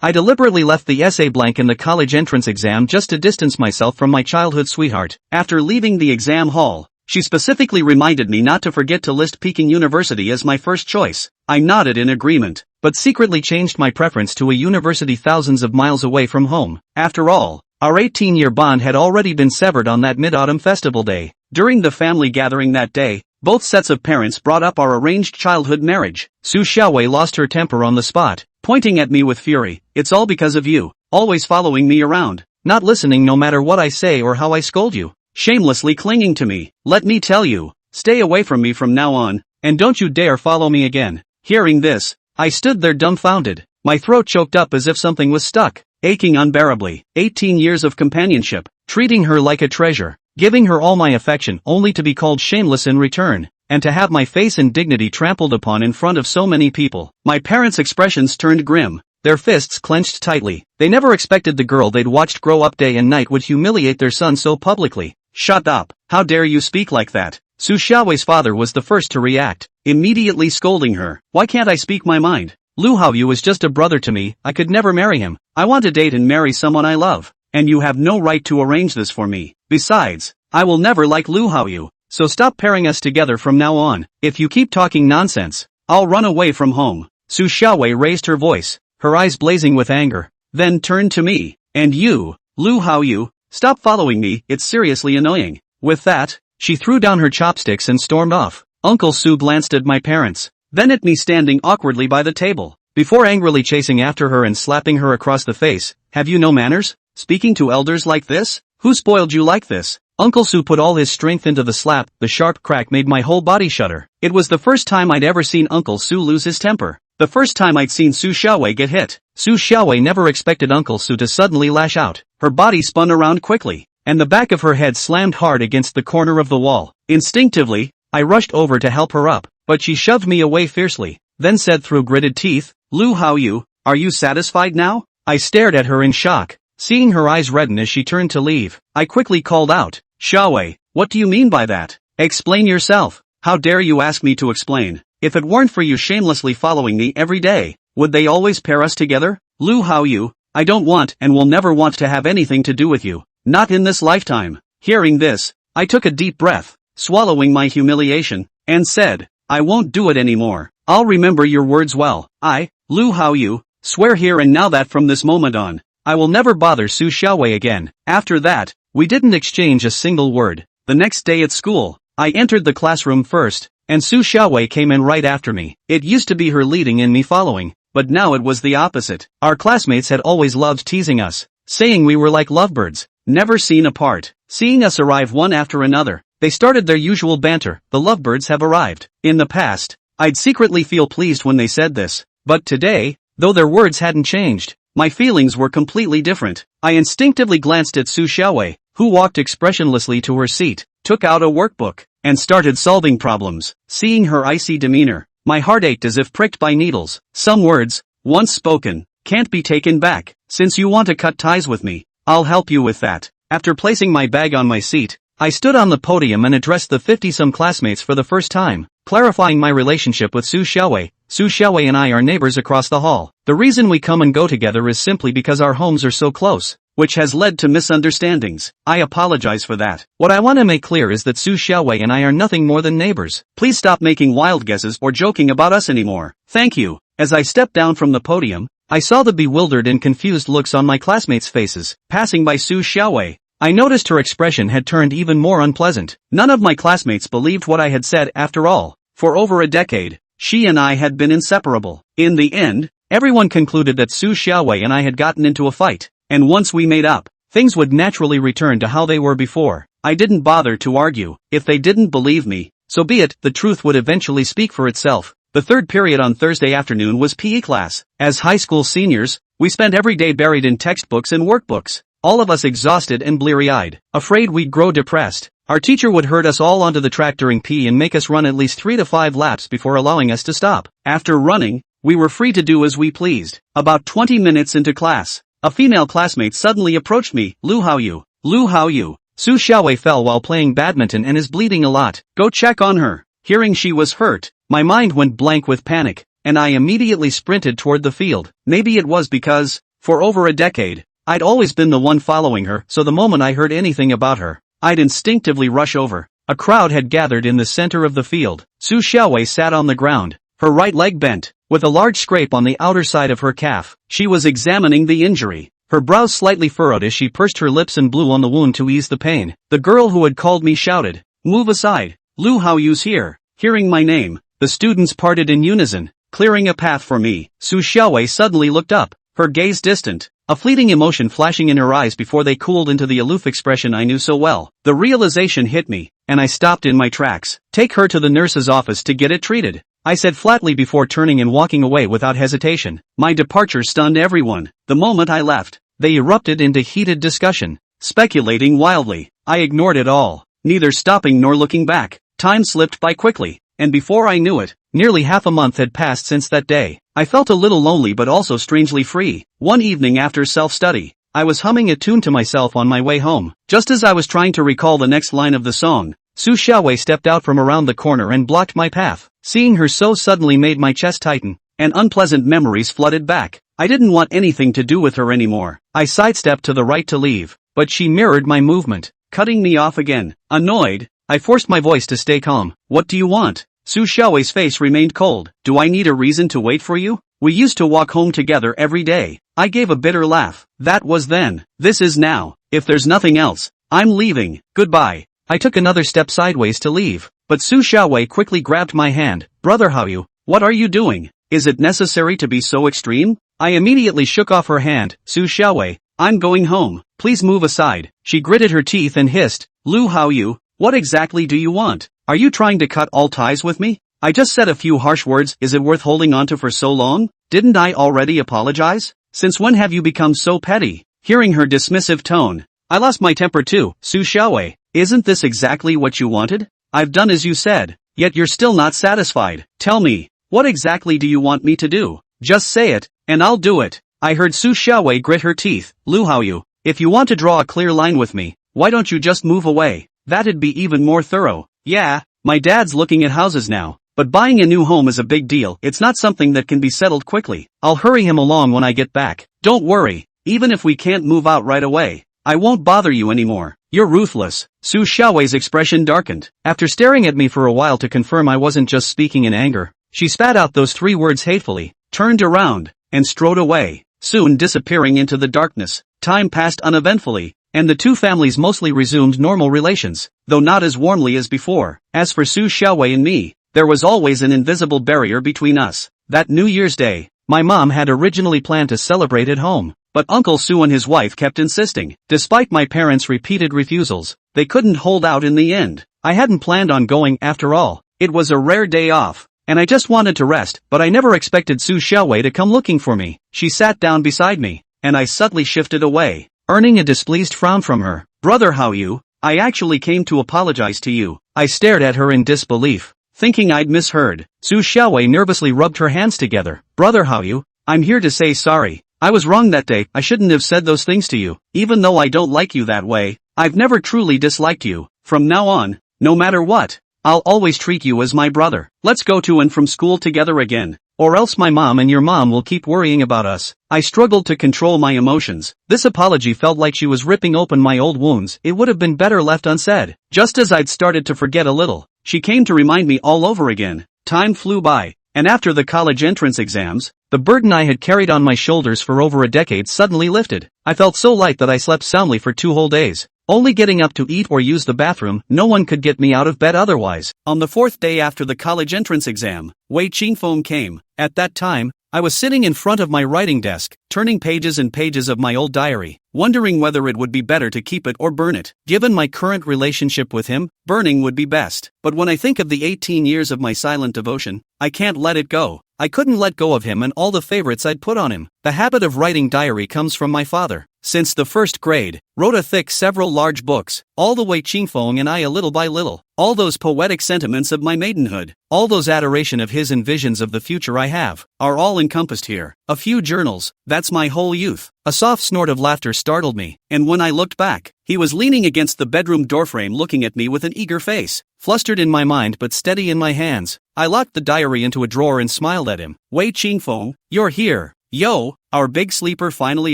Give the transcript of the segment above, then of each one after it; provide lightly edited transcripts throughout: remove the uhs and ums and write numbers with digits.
I deliberately left the essay blank in the college entrance exam just to distance myself from my childhood sweetheart. After leaving the exam hall, she specifically reminded me not to forget to list Peking University as my first choice. I nodded in agreement, but secretly changed my preference to a university thousands of miles away from home. After all, our 18-year bond had already been severed on that mid-autumn festival day. During the family gathering that day, both sets of parents brought up our arranged childhood marriage. Su Xiaowei lost her temper on the spot, pointing at me with fury. "It's all because of you, always following me around, not listening no matter what I say or how I scold you, shamelessly clinging to me. Let me tell you, stay away from me from now on, and don't you dare follow me again." Hearing this, I stood there dumbfounded, my throat choked up as if something was stuck, aching unbearably. 18 years of companionship, treating her like a treasure, giving her all my affection only to be called shameless in return, and to have my face and dignity trampled upon in front of so many people. My parents' expressions turned grim, their fists clenched tightly. They never expected the girl they'd watched grow up day and night would humiliate their son so publicly. "Shut up, how dare you speak like that?" Su Xiaowei's father was the first to react, immediately scolding her. "Why can't I speak my mind? Lu Haoyu is just a brother to me, I could never marry him. I want to date and marry someone I love, and you have no right to arrange this for me. Besides, I will never like Lu Haoyu, so stop pairing us together from now on. If you keep talking nonsense, I'll run away from home." Su Xiaowei raised her voice, her eyes blazing with anger, then turned to me. "And you, Lu Haoyu, stop following me, it's seriously annoying." With that, she threw down her chopsticks and stormed off. Uncle Su glanced at my parents, then at me standing awkwardly by the table, before angrily chasing after her and slapping her across the face. "Have you no manners? Speaking to elders like this? Who spoiled you like this?" Uncle Su put all his strength into the slap. The sharp crack made my whole body shudder. It was the first time I'd ever seen Uncle Su lose his temper. The first time I'd seen Su Xiaowei get hit. Su Xiaowei never expected Uncle Su to suddenly lash out. Her body spun around quickly, and the back of her head slammed hard against the corner of the wall. Instinctively, I rushed over to help her up, but she shoved me away fiercely, then said through gritted teeth, "Lu Haoyu, are you satisfied now?" I stared at her in shock, seeing her eyes redden as she turned to leave. I quickly called out, "Xiaowei, what do you mean by that? Explain yourself." "How dare you ask me to explain? If it weren't for you shamelessly following me every day, would they always pair us together? Lu Haoyu, I don't want and will never want to have anything to do with you. Not in this lifetime." Hearing this, I took a deep breath, swallowing my humiliation, and said, "I won't do it anymore. I'll remember your words well. I, Lu Haoyu, swear here and now that from this moment on, I will never bother Su Xiaowei again." After that, we didn't exchange a single word. The next day at school, I entered the classroom first, and Su Xiaowei came in right after me. It used to be her leading and me following, but now it was the opposite. Our classmates had always loved teasing us, saying we were like lovebirds, never seen apart. Seeing us arrive one after another, they started their usual banter. "The lovebirds have arrived." In the past, I'd secretly feel pleased when they said this, but today, though their words hadn't changed, my feelings were completely different. I instinctively glanced at Su Xiaowei, who walked expressionlessly to her seat, took out a workbook, and started solving problems. Seeing her icy demeanor, my heart ached as if pricked by needles. "Some words, once spoken, can't be taken back. Since you want to cut ties with me, I'll help you with that." After placing my bag on my seat, I stood on the podium and addressed the 50-some classmates for the first time, clarifying my relationship with Su Xiaowei. "Su Xiaowei and I are neighbors across the hall. The reason we come and go together is simply because our homes are so close, which has led to misunderstandings. I apologize for that. What I want to make clear is that Su Xiaowei and I are nothing more than neighbors. Please stop making wild guesses or joking about us anymore. Thank you." As I stepped down from the podium, I saw the bewildered and confused looks on my classmates' faces. Passing by Su Xiaowei, I noticed her expression had turned even more unpleasant. None of my classmates believed what I had said. After all, for over a decade, she and I had been inseparable. In the end, everyone concluded that Su Xiaowei and I had gotten into a fight, and once we made up, things would naturally return to how they were before. I didn't bother to argue. If they didn't believe me, so be it, the truth would eventually speak for itself. The third period on Thursday afternoon was PE class. As high school seniors, we spent every day buried in textbooks and workbooks, all of us exhausted and bleary-eyed, afraid we'd grow depressed. Our teacher would herd us all onto the track during PE and make us run at least 3 to 5 laps before allowing us to stop. After running, we were free to do as we pleased. About 20 minutes into class, a female classmate suddenly approached me. "Lu Haoyu, Lu Haoyu, Su Xiaowei fell while playing badminton and is bleeding a lot. Go check on her." Hearing she was hurt, my mind went blank with panic, and I immediately sprinted toward the field. Maybe it was because, For over a decade, I'd always been the one following her, so the moment I heard anything about her, I'd instinctively rush over. A crowd had gathered in the center of the field. Su Xiaowei sat on the ground, her right leg bent, with a large scrape on the outer side of her calf. She was examining the injury, her brows slightly furrowed as she pursed her lips and blew on the wound to ease the pain. The girl who had called me shouted, "Move aside, Lu Haoyu's here." Hearing my name, the students parted in unison, clearing a path for me. Su Xiaowei suddenly looked up, her gaze distant, a fleeting emotion flashing in her eyes before they cooled into the aloof expression I knew so well. The realization hit me, and I stopped in my tracks. "Take her to the nurse's office to get it treated," I said flatly before turning and walking away without hesitation. My departure stunned everyone. The moment I left, they erupted into heated discussion, speculating wildly. I ignored it all, neither stopping nor looking back. Time slipped by quickly, and before I knew it, nearly half a month had passed since that day. I felt a little lonely but also strangely free. One evening after self-study, I was humming a tune to myself on my way home. Just as I was trying to recall the next line of the song, Su Xiaowei stepped out from around the corner and blocked my path. Seeing her so suddenly made my chest tighten, and unpleasant memories flooded back. I didn't want anything to do with her anymore. I sidestepped to the right to leave, but she mirrored my movement, cutting me off again. Annoyed, I forced my voice to stay calm. "What do you want?" Su Xiaowei's face remained cold. "Do I need a reason to wait for you? We used to walk home together every day." I gave a bitter laugh. "That was then. This is now. If there's nothing else, I'm leaving. Goodbye." I took another step sideways to leave, but Su Xiaowei quickly grabbed my hand. "Brother Haoyu, what are you doing? Is it necessary to be so extreme?" I immediately shook off her hand. "Su Xiaowei, I'm going home. Please move aside." She gritted her teeth and hissed, "Lu Haoyu, what exactly do you want? Are you trying to cut all ties with me? I just said a few harsh words. Is it worth holding on to for so long? Didn't I already apologize? Since when have you become so petty?" Hearing her dismissive tone, I lost my temper too. "Su Xiaowei, isn't this exactly what you wanted? I've done as you said, yet you're still not satisfied. Tell me, what exactly do you want me to do? Just say it, and I'll do it." I heard Su Xiaowei grit her teeth. "Lu Haoyu, if you want to draw a clear line with me, why don't you just move away? That'd be even more thorough." "Yeah, my dad's looking at houses now, but buying a new home is a big deal. It's not something that can be settled quickly. I'll hurry him along when I get back. Don't worry, even if we can't move out right away, I won't bother you anymore. You're ruthless." Su Xiaowei's expression darkened. After staring at me for a while to confirm I wasn't just speaking in anger, she spat out those 3 words hatefully, turned around, and strode away, soon disappearing into the darkness. Time passed uneventfully, and the two families mostly resumed normal relations, though not as warmly as before. As for Su Xiaowei and me, there was always an invisible barrier between us. That New Year's Day, my mom had originally planned to celebrate at home, but Uncle Su and his wife kept insisting. Despite my parents' repeated refusals, they couldn't hold out in the end. I hadn't planned on going after all. It was a rare day off, and I just wanted to rest, but I never expected Su Xiaowei to come looking for me. She sat down beside me, and I subtly shifted away, earning a displeased frown from her. "Brother Haoyu, I actually came to apologize to you." I stared at her in disbelief, thinking I'd misheard. Su Xiaowei nervously rubbed her hands together. "Brother Haoyu, I'm here to say sorry. I was wrong that day. I shouldn't have said those things to you. Even though I don't like you that way, I've never truly disliked you. From now on, no matter what, I'll always treat you as my brother. Let's go to and from school together again, or else my mom and your mom will keep worrying about us." I struggled to control my emotions. This apology felt like she was ripping open my old wounds. It would have been better left unsaid. Just as I'd started to forget a little, she came to remind me all over again. Time flew by, and after the college entrance exams, the burden I had carried on my shoulders for over a decade suddenly lifted. I felt so light that I slept soundly for 2 whole days, only getting up to eat or use the bathroom. No one could get me out of bed otherwise. On the 4th day after the college entrance exam, Wei Qingfeng came. At that time, I was sitting in front of my writing desk, turning pages and pages of my old diary, wondering whether it would be better to keep it or burn it. Given my current relationship with him, burning would be best. But when I think of the 18 years of my silent devotion, I can't let it go. I couldn't let go of him and all the favorites I'd put on him. The habit of writing diary comes from my father. Since the 1st grade, wrote a thick several large books, all the way Qingfeng and I a little by little. All those poetic sentiments of my maidenhood, all those adoration of his and visions of the future I have, are all encompassed here. A few journals, that's my whole youth. A soft snort of laughter startled me, and when I looked back, he was leaning against the bedroom doorframe looking at me with an eager face, flustered in my mind but steady in my hands. I locked the diary into a drawer and smiled at him. "Wei Qingfeng, you're here. Yo, our big sleeper finally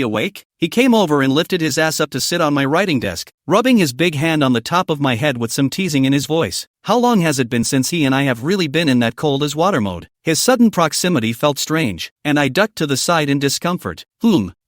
awake? He came over and lifted his ass up to sit on my writing desk, rubbing his big hand on the top of my head with some teasing in his voice. How long has it been since he and I have really been in that cold as water mode? His sudden proximity felt strange, and I ducked to the side in discomfort.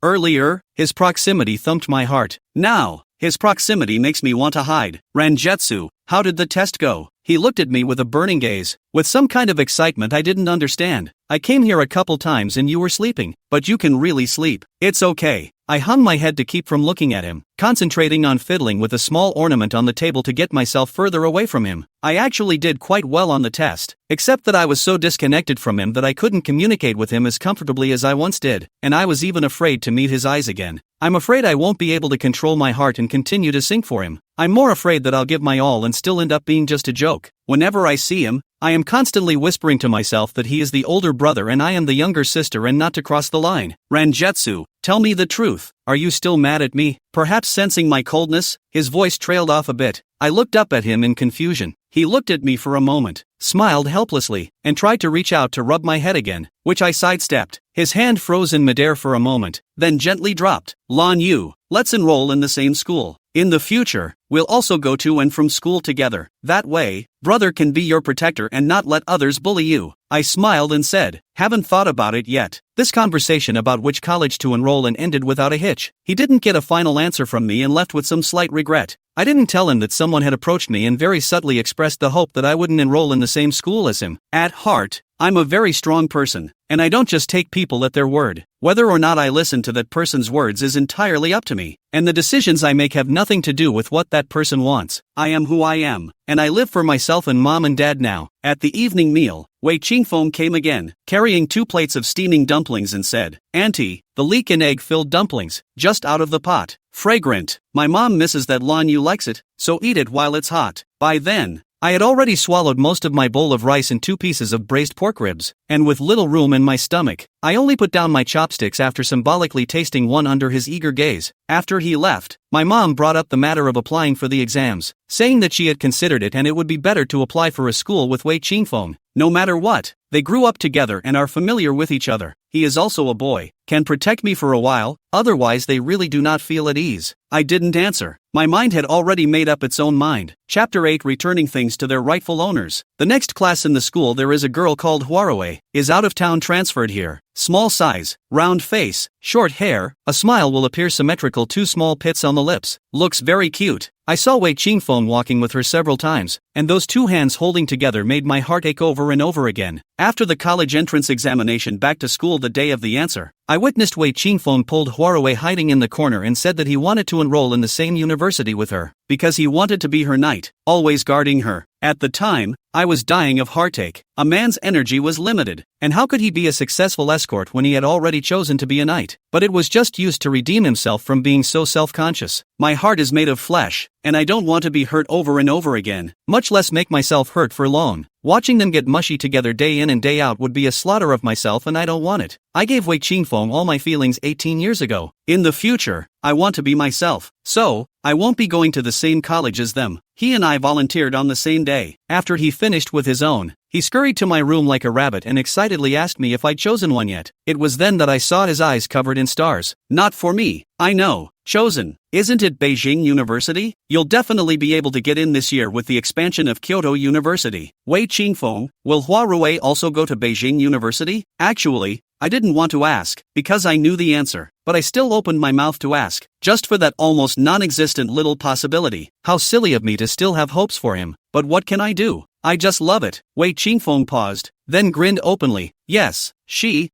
Earlier, his proximity thumped my heart. Now, his proximity makes me want to hide. Ranjetsu, how did the test go? He looked at me with a burning gaze, with some kind of excitement I didn't understand. I came here a couple times and you were sleeping, but you can really sleep. It's okay. I hung my head to keep from looking at him, concentrating on fiddling with a small ornament on the table to get myself further away from him. I actually did quite well on the test, except that I was so disconnected from him that I couldn't communicate with him as comfortably as I once did, and I was even afraid to meet his eyes again. I'm afraid I won't be able to control my heart and continue to sing for him. I'm more afraid that I'll give my all and still end up being just a joke. Whenever I see him, I am constantly whispering to myself that he is the older brother and I am the younger sister and not to cross the line. Ranjetsu, tell me the truth. Are you still mad at me? Perhaps sensing my coldness, his voice trailed off a bit. I looked up at him in confusion. He looked at me for a moment, smiled helplessly, and tried to reach out to rub my head again, which I sidestepped. His hand froze in midair for a moment, then gently dropped. Lan Yu, let's enroll in the same school. In the future, we'll also go to and from school together. That way, brother can be your protector and not let others bully you. I smiled and said, haven't thought about it yet. This conversation about which college to enroll in ended without a hitch. He didn't get a final answer from me and left with some slight regret. I didn't tell him that someone had approached me and very subtly expressed the hope that I wouldn't enroll in the same school as him. At heart, I'm a very strong person, and I don't just take people at their word. Whether or not I listen to that person's words is entirely up to me, and the decisions I make have nothing to do with what that person wants. I am who I am, and I live for myself and mom and dad now. At the evening meal, Wei Qingfeng came again, carrying 2 plates of steaming dumplings and said, Auntie, the leek and egg-filled dumplings, just out of the pot. Fragrant. My mom misses that Lan Yu likes it, so eat it while it's hot. By then, I had already swallowed most of my bowl of rice and 2 pieces of braised pork ribs, and with little room in my stomach, I only put down my chopsticks after symbolically tasting one under his eager gaze. After he left, my mom brought up the matter of applying for the exams, saying that she had considered it and it would be better to apply for a school with Wei Qingfeng. No matter what, they grew up together and are familiar with each other. He is also a boy, can protect me for a while, otherwise they really do not feel at ease. I didn't answer. My mind had already made up its own mind. Chapter 8, Returning Things to Their Rightful Owners. The next class in the school there is a girl called Hwarawei, is out of town transferred here. Small size, round face, short hair, a smile will appear symmetrical, 2 small pits on the lips. Looks very cute. I saw Wei Qingfeng walking with her several times, and those 2 hands holding together made my heart ache over and over again. After the college entrance examination back to school the day of the answer, I witnessed Wei Qingfeng pulled Hwarawei hiding in the corner and said that he wanted to enroll in the same university with her, because he wanted to be her knight, always guarding her. At the time, I was dying of heartache. A man's energy was limited, and how could he be a successful escort when he had already chosen to be a knight? But it was just used to redeem himself from being so self-conscious. My heart is made of flesh, and I don't want to be hurt over and over again, much less make myself hurt for long. Watching them get mushy together day in and day out would be a slaughter of myself and I don't want it. I gave Wei Qingfeng all my feelings 18 years ago. In the future, I want to be myself. So, I won't be going to the same college as them. He and I volunteered on the same day. After he finished with his own, he scurried to my room like a rabbit and excitedly asked me if I'd chosen one yet. It was then that I saw his eyes covered in stars. Not for me. I know. Chosen. Isn't it Beijing University? You'll definitely be able to get in this year with the expansion of Kyoto University. Wei Qingfeng, will Hwarawei also go to Beijing University? Actually, I didn't want to ask, because I knew the answer, but I still opened my mouth to ask, just for that almost non-existent little possibility. How silly of me to still have hopes for him, but what can I do? I just love it. Wei Qingfeng paused, then grinned openly. Yes, she,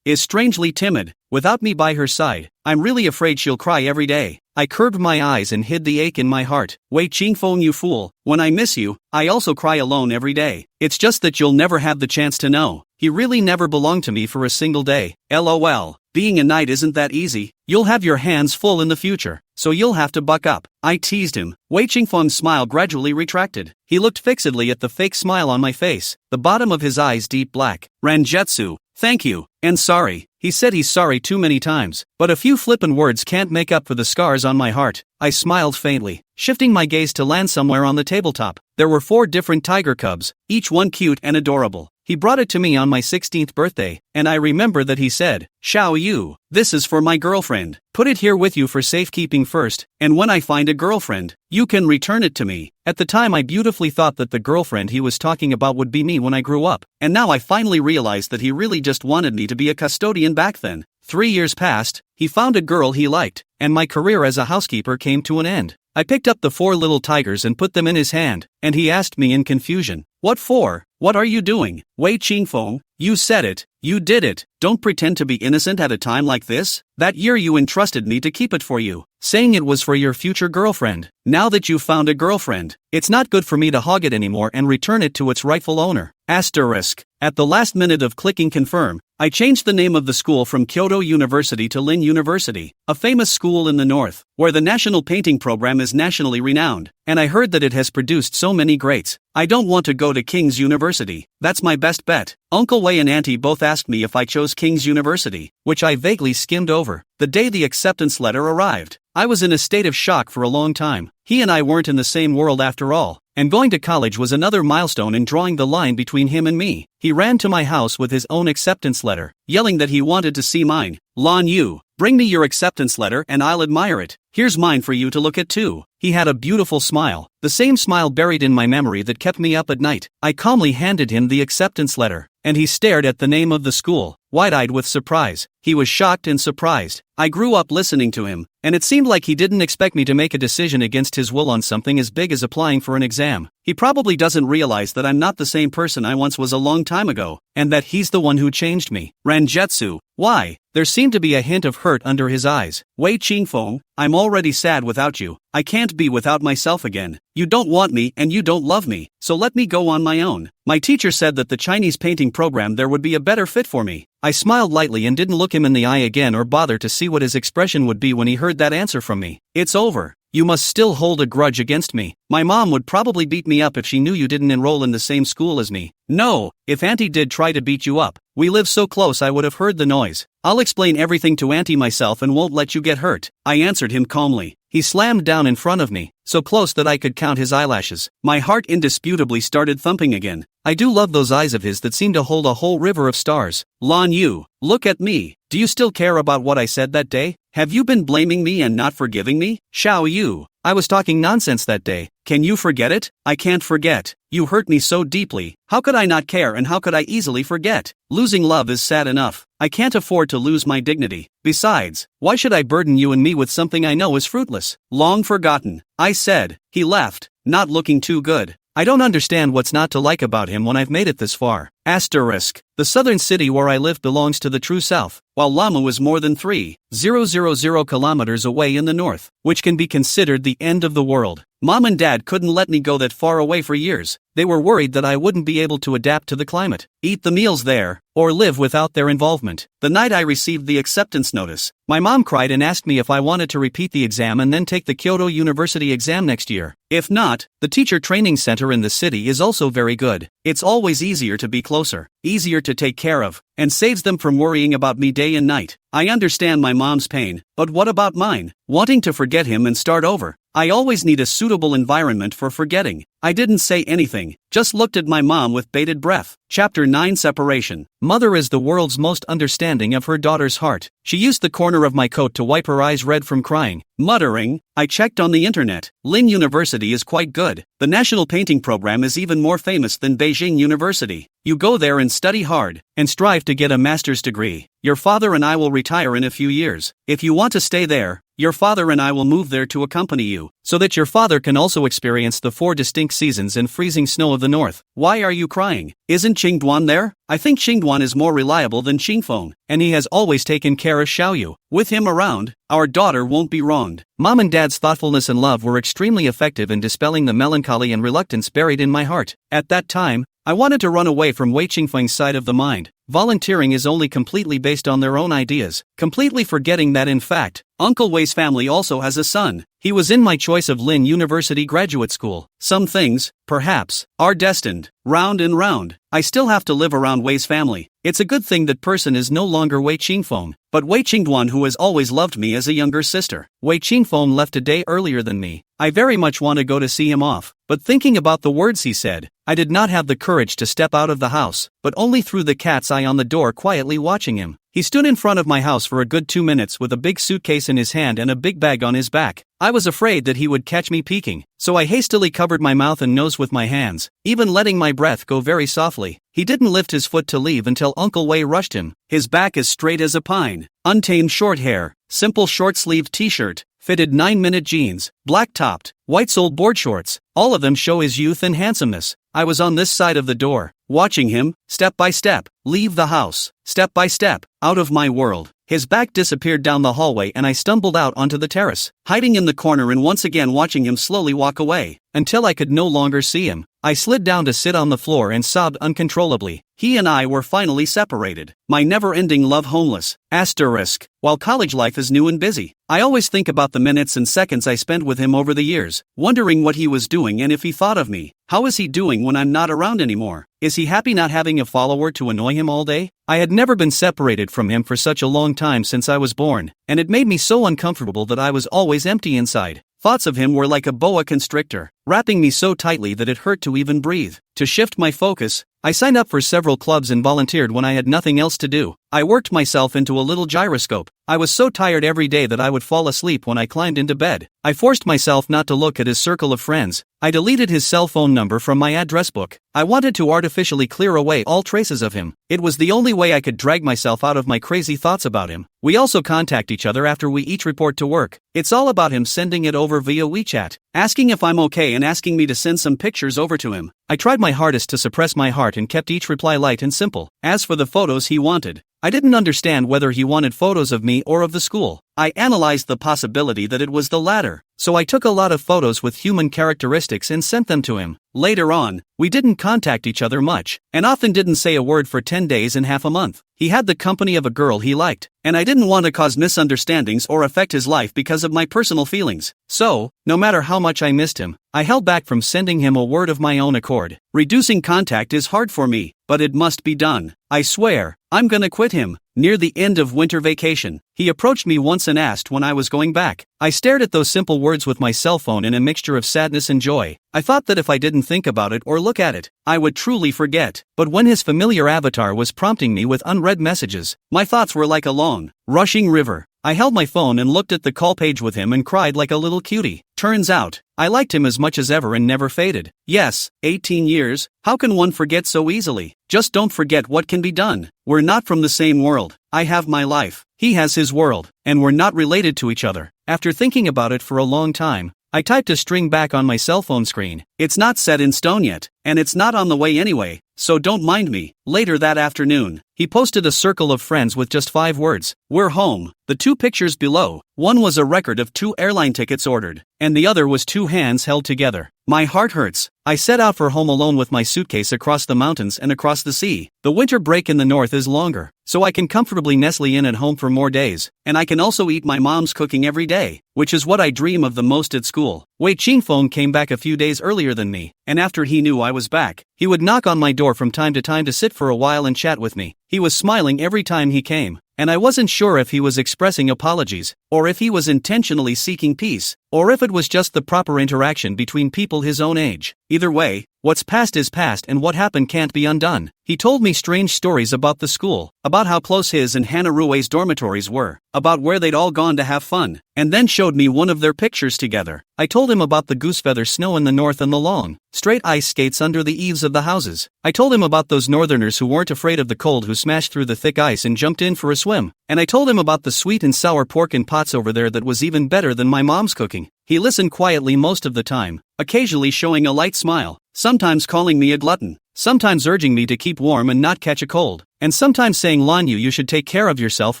is strangely timid. Without me by her side, I'm really afraid she'll cry every day. I curved my eyes and hid the ache in my heart. Wei Qingfeng, you fool, when I miss you, I also cry alone every day. It's just that you'll never have the chance to know. He really never belonged to me for a single day. LOL. Being a knight isn't that easy. You'll have your hands full in the future, so you'll have to buck up. I teased him. Wei Qingfeng's smile gradually retracted. He looked fixedly at the fake smile on my face, the bottom of his eyes deep black. Ranjetsu, thank you, and sorry. He said he's sorry too many times, but a few flippant words can't make up for the scars on my heart. I smiled faintly, shifting my gaze to land somewhere on the tabletop. There were 4 different tiger cubs, each one cute and adorable. He brought it to me on my 16th birthday, and I remember that he said, "Xiao Yu, this is for my girlfriend. Put it here with you for safekeeping first, and when I find a girlfriend, you can return it to me." At the time I beautifully thought that the girlfriend he was talking about would be me when I grew up, and now I finally realized that he really just wanted me to be a custodian back then. 3 years passed, he found a girl he liked, and my career as a housekeeper came to an end. I picked up the 4 little tigers and put them in his hand, and he asked me in confusion, "What for? What are you doing?" "Wei Qingfeng, you said it, you did it. Don't pretend to be innocent at a time like this. That year you entrusted me to keep it for you, saying it was for your future girlfriend. Now that you've found a girlfriend, it's not good for me to hog it anymore and return it to its rightful owner." Asterisk. At the last minute of clicking confirm, I changed the name of the school from Kyoto University to Lin University, a famous school in the north, where the national painting program is nationally renowned, and I heard that it has produced so many greats. I don't want to go to King's University, that's my best bet. Uncle Wei and Auntie both asked me if I chose King's University, which I vaguely skimmed over. The day the acceptance letter arrived, I was in a state of shock for a long time. He and I weren't in the same world after all, and going to college was another milestone in drawing the line between him and me. He ran to my house with his own acceptance letter, yelling that he wanted to see mine. "Lan Yu, bring me your acceptance letter and I'll admire it. Here's mine for you to look at too." He had a beautiful smile, the same smile buried in my memory that kept me up at night. I calmly handed him the acceptance letter, and he stared at the name of the school, wide-eyed with surprise. He was shocked and surprised. I grew up listening to him, and it seemed like he didn't expect me to make a decision against his will on something as big as applying for an exam. He probably doesn't realize that I'm not the same person I once was a long time ago, and that he's the one who changed me. Ranjetsu, why? There seemed to be a hint of hurt under his eyes. "Wei Qingfeng, I'm already sad without you. I can't be without myself again. You don't want me and you don't love me, so let me go on my own." My teacher said that the Chinese painting program there would be a better fit for me. I smiled lightly and didn't look him in the eye again or bother to see what his expression would be when he heard that answer from me. "It's over. You must still hold a grudge against me. My mom would probably beat me up if she knew you didn't enroll in the same school as me." "No, if Auntie did try to beat you up, we live so close I would have heard the noise. I'll explain everything to Auntie myself and won't let you get hurt," I answered him calmly. He slammed down in front of me, so close that I could count his eyelashes. My heart indisputably started thumping again. I do love those eyes of his that seem to hold a whole river of stars. "Lan Yu, look at me. Do you still care about what I said that day? Have you been blaming me and not forgiving me?" "Xiao Yu, I was talking nonsense that day. Can you forget it?" "I can't forget. You hurt me so deeply. How could I not care and how could I easily forget? Losing love is sad enough. I can't afford to lose my dignity. Besides, why should I burden you and me with something I know is fruitless?" "Long forgotten," I said. He laughed, not looking too good. I don't understand what's not to like about him when I've made it this far. Asterisk. The southern city where I live belongs to the true south, while Lamu is more than 3,000 kilometers away in the north, which can be considered the end of the world. Mom and Dad couldn't let me go that far away for years. They were worried that I wouldn't be able to adapt to the climate, eat the meals there, or live without their involvement. The night I received the acceptance notice, my mom cried and asked me if I wanted to repeat the exam and then take the Kyoto University exam next year. If not, the teacher training center in the city is also very good. It's always easier to be closer, easier to take care of, and saves them from worrying about me day and night. I understand my mom's pain, but what about mine? Wanting to forget him and start over. I always need a suitable environment for forgetting. I didn't say anything, just looked at my mom with bated breath. Chapter 9 Separation. Mother is the world's most understanding of her daughter's heart. She used the corner of my coat to wipe her eyes red from crying. Muttering, I checked on the internet. Lin University is quite good. The national painting program is even more famous than Beijing University. You go there and study hard, and strive to get a master's degree. Your father and I will retire in a few years. If you want to stay there, your father and I will move there to accompany you, so that your father can also experience the 4 distinct seasons and freezing snow of the north. Why are you crying? Isn't Qingduan there? I think Qingduan is more reliable than Qingfeng, and he has always taken care of Xiaoyu. With him around, our daughter won't be wronged. Mom and Dad's thoughtfulness and love were extremely effective in dispelling the melancholy and reluctance buried in my heart. At that time, I wanted to run away from Wei Qingfeng's side of the mind. Volunteering is only completely based on their own ideas, completely forgetting that in fact, Uncle Wei's family also has a son. He was in my choice of Lin University Graduate School. Some things, perhaps, are destined. Round and round, I still have to live around Wei's family. It's a good thing that person is no longer Wei Qingfeng, but Wei Qingduan, who has always loved me as a younger sister. Wei Qingfeng left a day earlier than me. I very much want to go to see him off, but thinking about the words he said, I did not have the courage to step out of the house, but only threw the cat's eye on the door, quietly watching him. He stood in front of my house for a good 2 minutes with a big suitcase in his hand and a big bag on his back. I was afraid that he would catch me peeking, so I hastily covered my mouth and nose with my hands, even letting my breath go very softly. He didn't lift his foot to leave until Uncle Wei rushed him. His back as straight as a pine, untamed short hair, simple short-sleeved t-shirt, fitted 9-minute jeans, black-topped, white-soled board shorts, all of them show his youth and handsomeness. I was on this side of the door, watching him, step by step, leave the house, step by step, out of my world. His back disappeared down the hallway and I stumbled out onto the terrace, hiding in the corner and once again watching him slowly walk away, until I could no longer see him. I slid down to sit on the floor and sobbed uncontrollably. He and I were finally separated. My never-ending love homeless. Asterisk. While college life is new and busy, I always think about the minutes and seconds I spent with him over the years, wondering what he was doing and if he thought of me. How is he doing when I'm not around anymore? Is he happy not having a follower to annoy him all day? I had never been separated from him for such a long time since I was born, and it made me so uncomfortable that I was always empty inside. Thoughts of him were like a boa constrictor, wrapping me so tightly that it hurt to even breathe. To shift my focus, I signed up for several clubs and volunteered when I had nothing else to do. I worked myself into a little gyroscope. I was so tired every day that I would fall asleep when I climbed into bed. I forced myself not to look at his circle of friends. I deleted his cell phone number from my address book. I wanted to artificially clear away all traces of him. It was the only way I could drag myself out of my crazy thoughts about him. We also contact each other after we each report to work. It's all about him sending it over via WeChat, asking if I'm okay and asking me to send some pictures over to him. I tried my hardest to suppress my heart and kept each reply light and simple. As for the photos he wanted, I didn't understand whether he wanted photos of me or of the school. I analyzed the possibility that it was the latter, so I took a lot of photos with human characteristics and sent them to him. Later on, we didn't contact each other much, and often didn't say a word for 10 days and half a month. He had the company of a girl he liked, and I didn't want to cause misunderstandings or affect his life because of my personal feelings. So, no matter how much I missed him, I held back from sending him a word of my own accord. Reducing contact is hard for me, but it must be done. I swear, I'm gonna quit him. Near the end of winter vacation, he approached me once and asked when I was going back. I stared at those simple words with my cell phone in a mixture of sadness and joy. I thought that if I didn't think about it or look at it, I would truly forget. But when his familiar avatar was prompting me with unread messages, my thoughts were like a long, rushing river. I held my phone and looked at the call page with him and cried like a little cutie. Turns out, I liked him as much as ever and never faded. Yes, 18 years, how can one forget so easily? Just don't forget what can be done. We're not from the same world. I have my life, he has his world, and we're not related to each other. After thinking about it for a long time, I typed a string back on my cell phone screen. It's not set in stone yet, and it's not on the way anyway, so don't mind me. Later that afternoon, he posted a circle of friends with just 5 words. We're home. The 2 pictures below, one was a record of 2 airline tickets ordered, and the other was 2 hands held together. My heart hurts. I set out for home alone with my suitcase across the mountains and across the sea. The winter break in the north is longer, so I can comfortably nestle in at home for more days, and I can also eat my mom's cooking every day, which is what I dream of the most at school. Wei Qingfeng came back a few days earlier than me, and after he knew I was back, he would knock on my door from time to sit for a while and chat with me. He was smiling every time he came, and I wasn't sure if he was expressing apologies, or if he was intentionally seeking peace, or if it was just the proper interaction between people his own age. Either way, what's past is past and what happened can't be undone. He told me strange stories about the school, about how close his and Hannah Rui's dormitories were, about where they'd all gone to have fun, and then showed me one of their pictures together. I told him about the goosefeather snow in the north and the long, straight ice skates under the eaves of the houses. I told him about those northerners who weren't afraid of the cold who smashed through the thick ice and jumped in for a swim. And I told him about the sweet and sour pork in pots over there that was even better than my mom's cooking. He listened quietly most of the time, occasionally showing a light smile, sometimes calling me a glutton, sometimes urging me to keep warm and not catch a cold, and sometimes saying, Lanyu, you should take care of yourself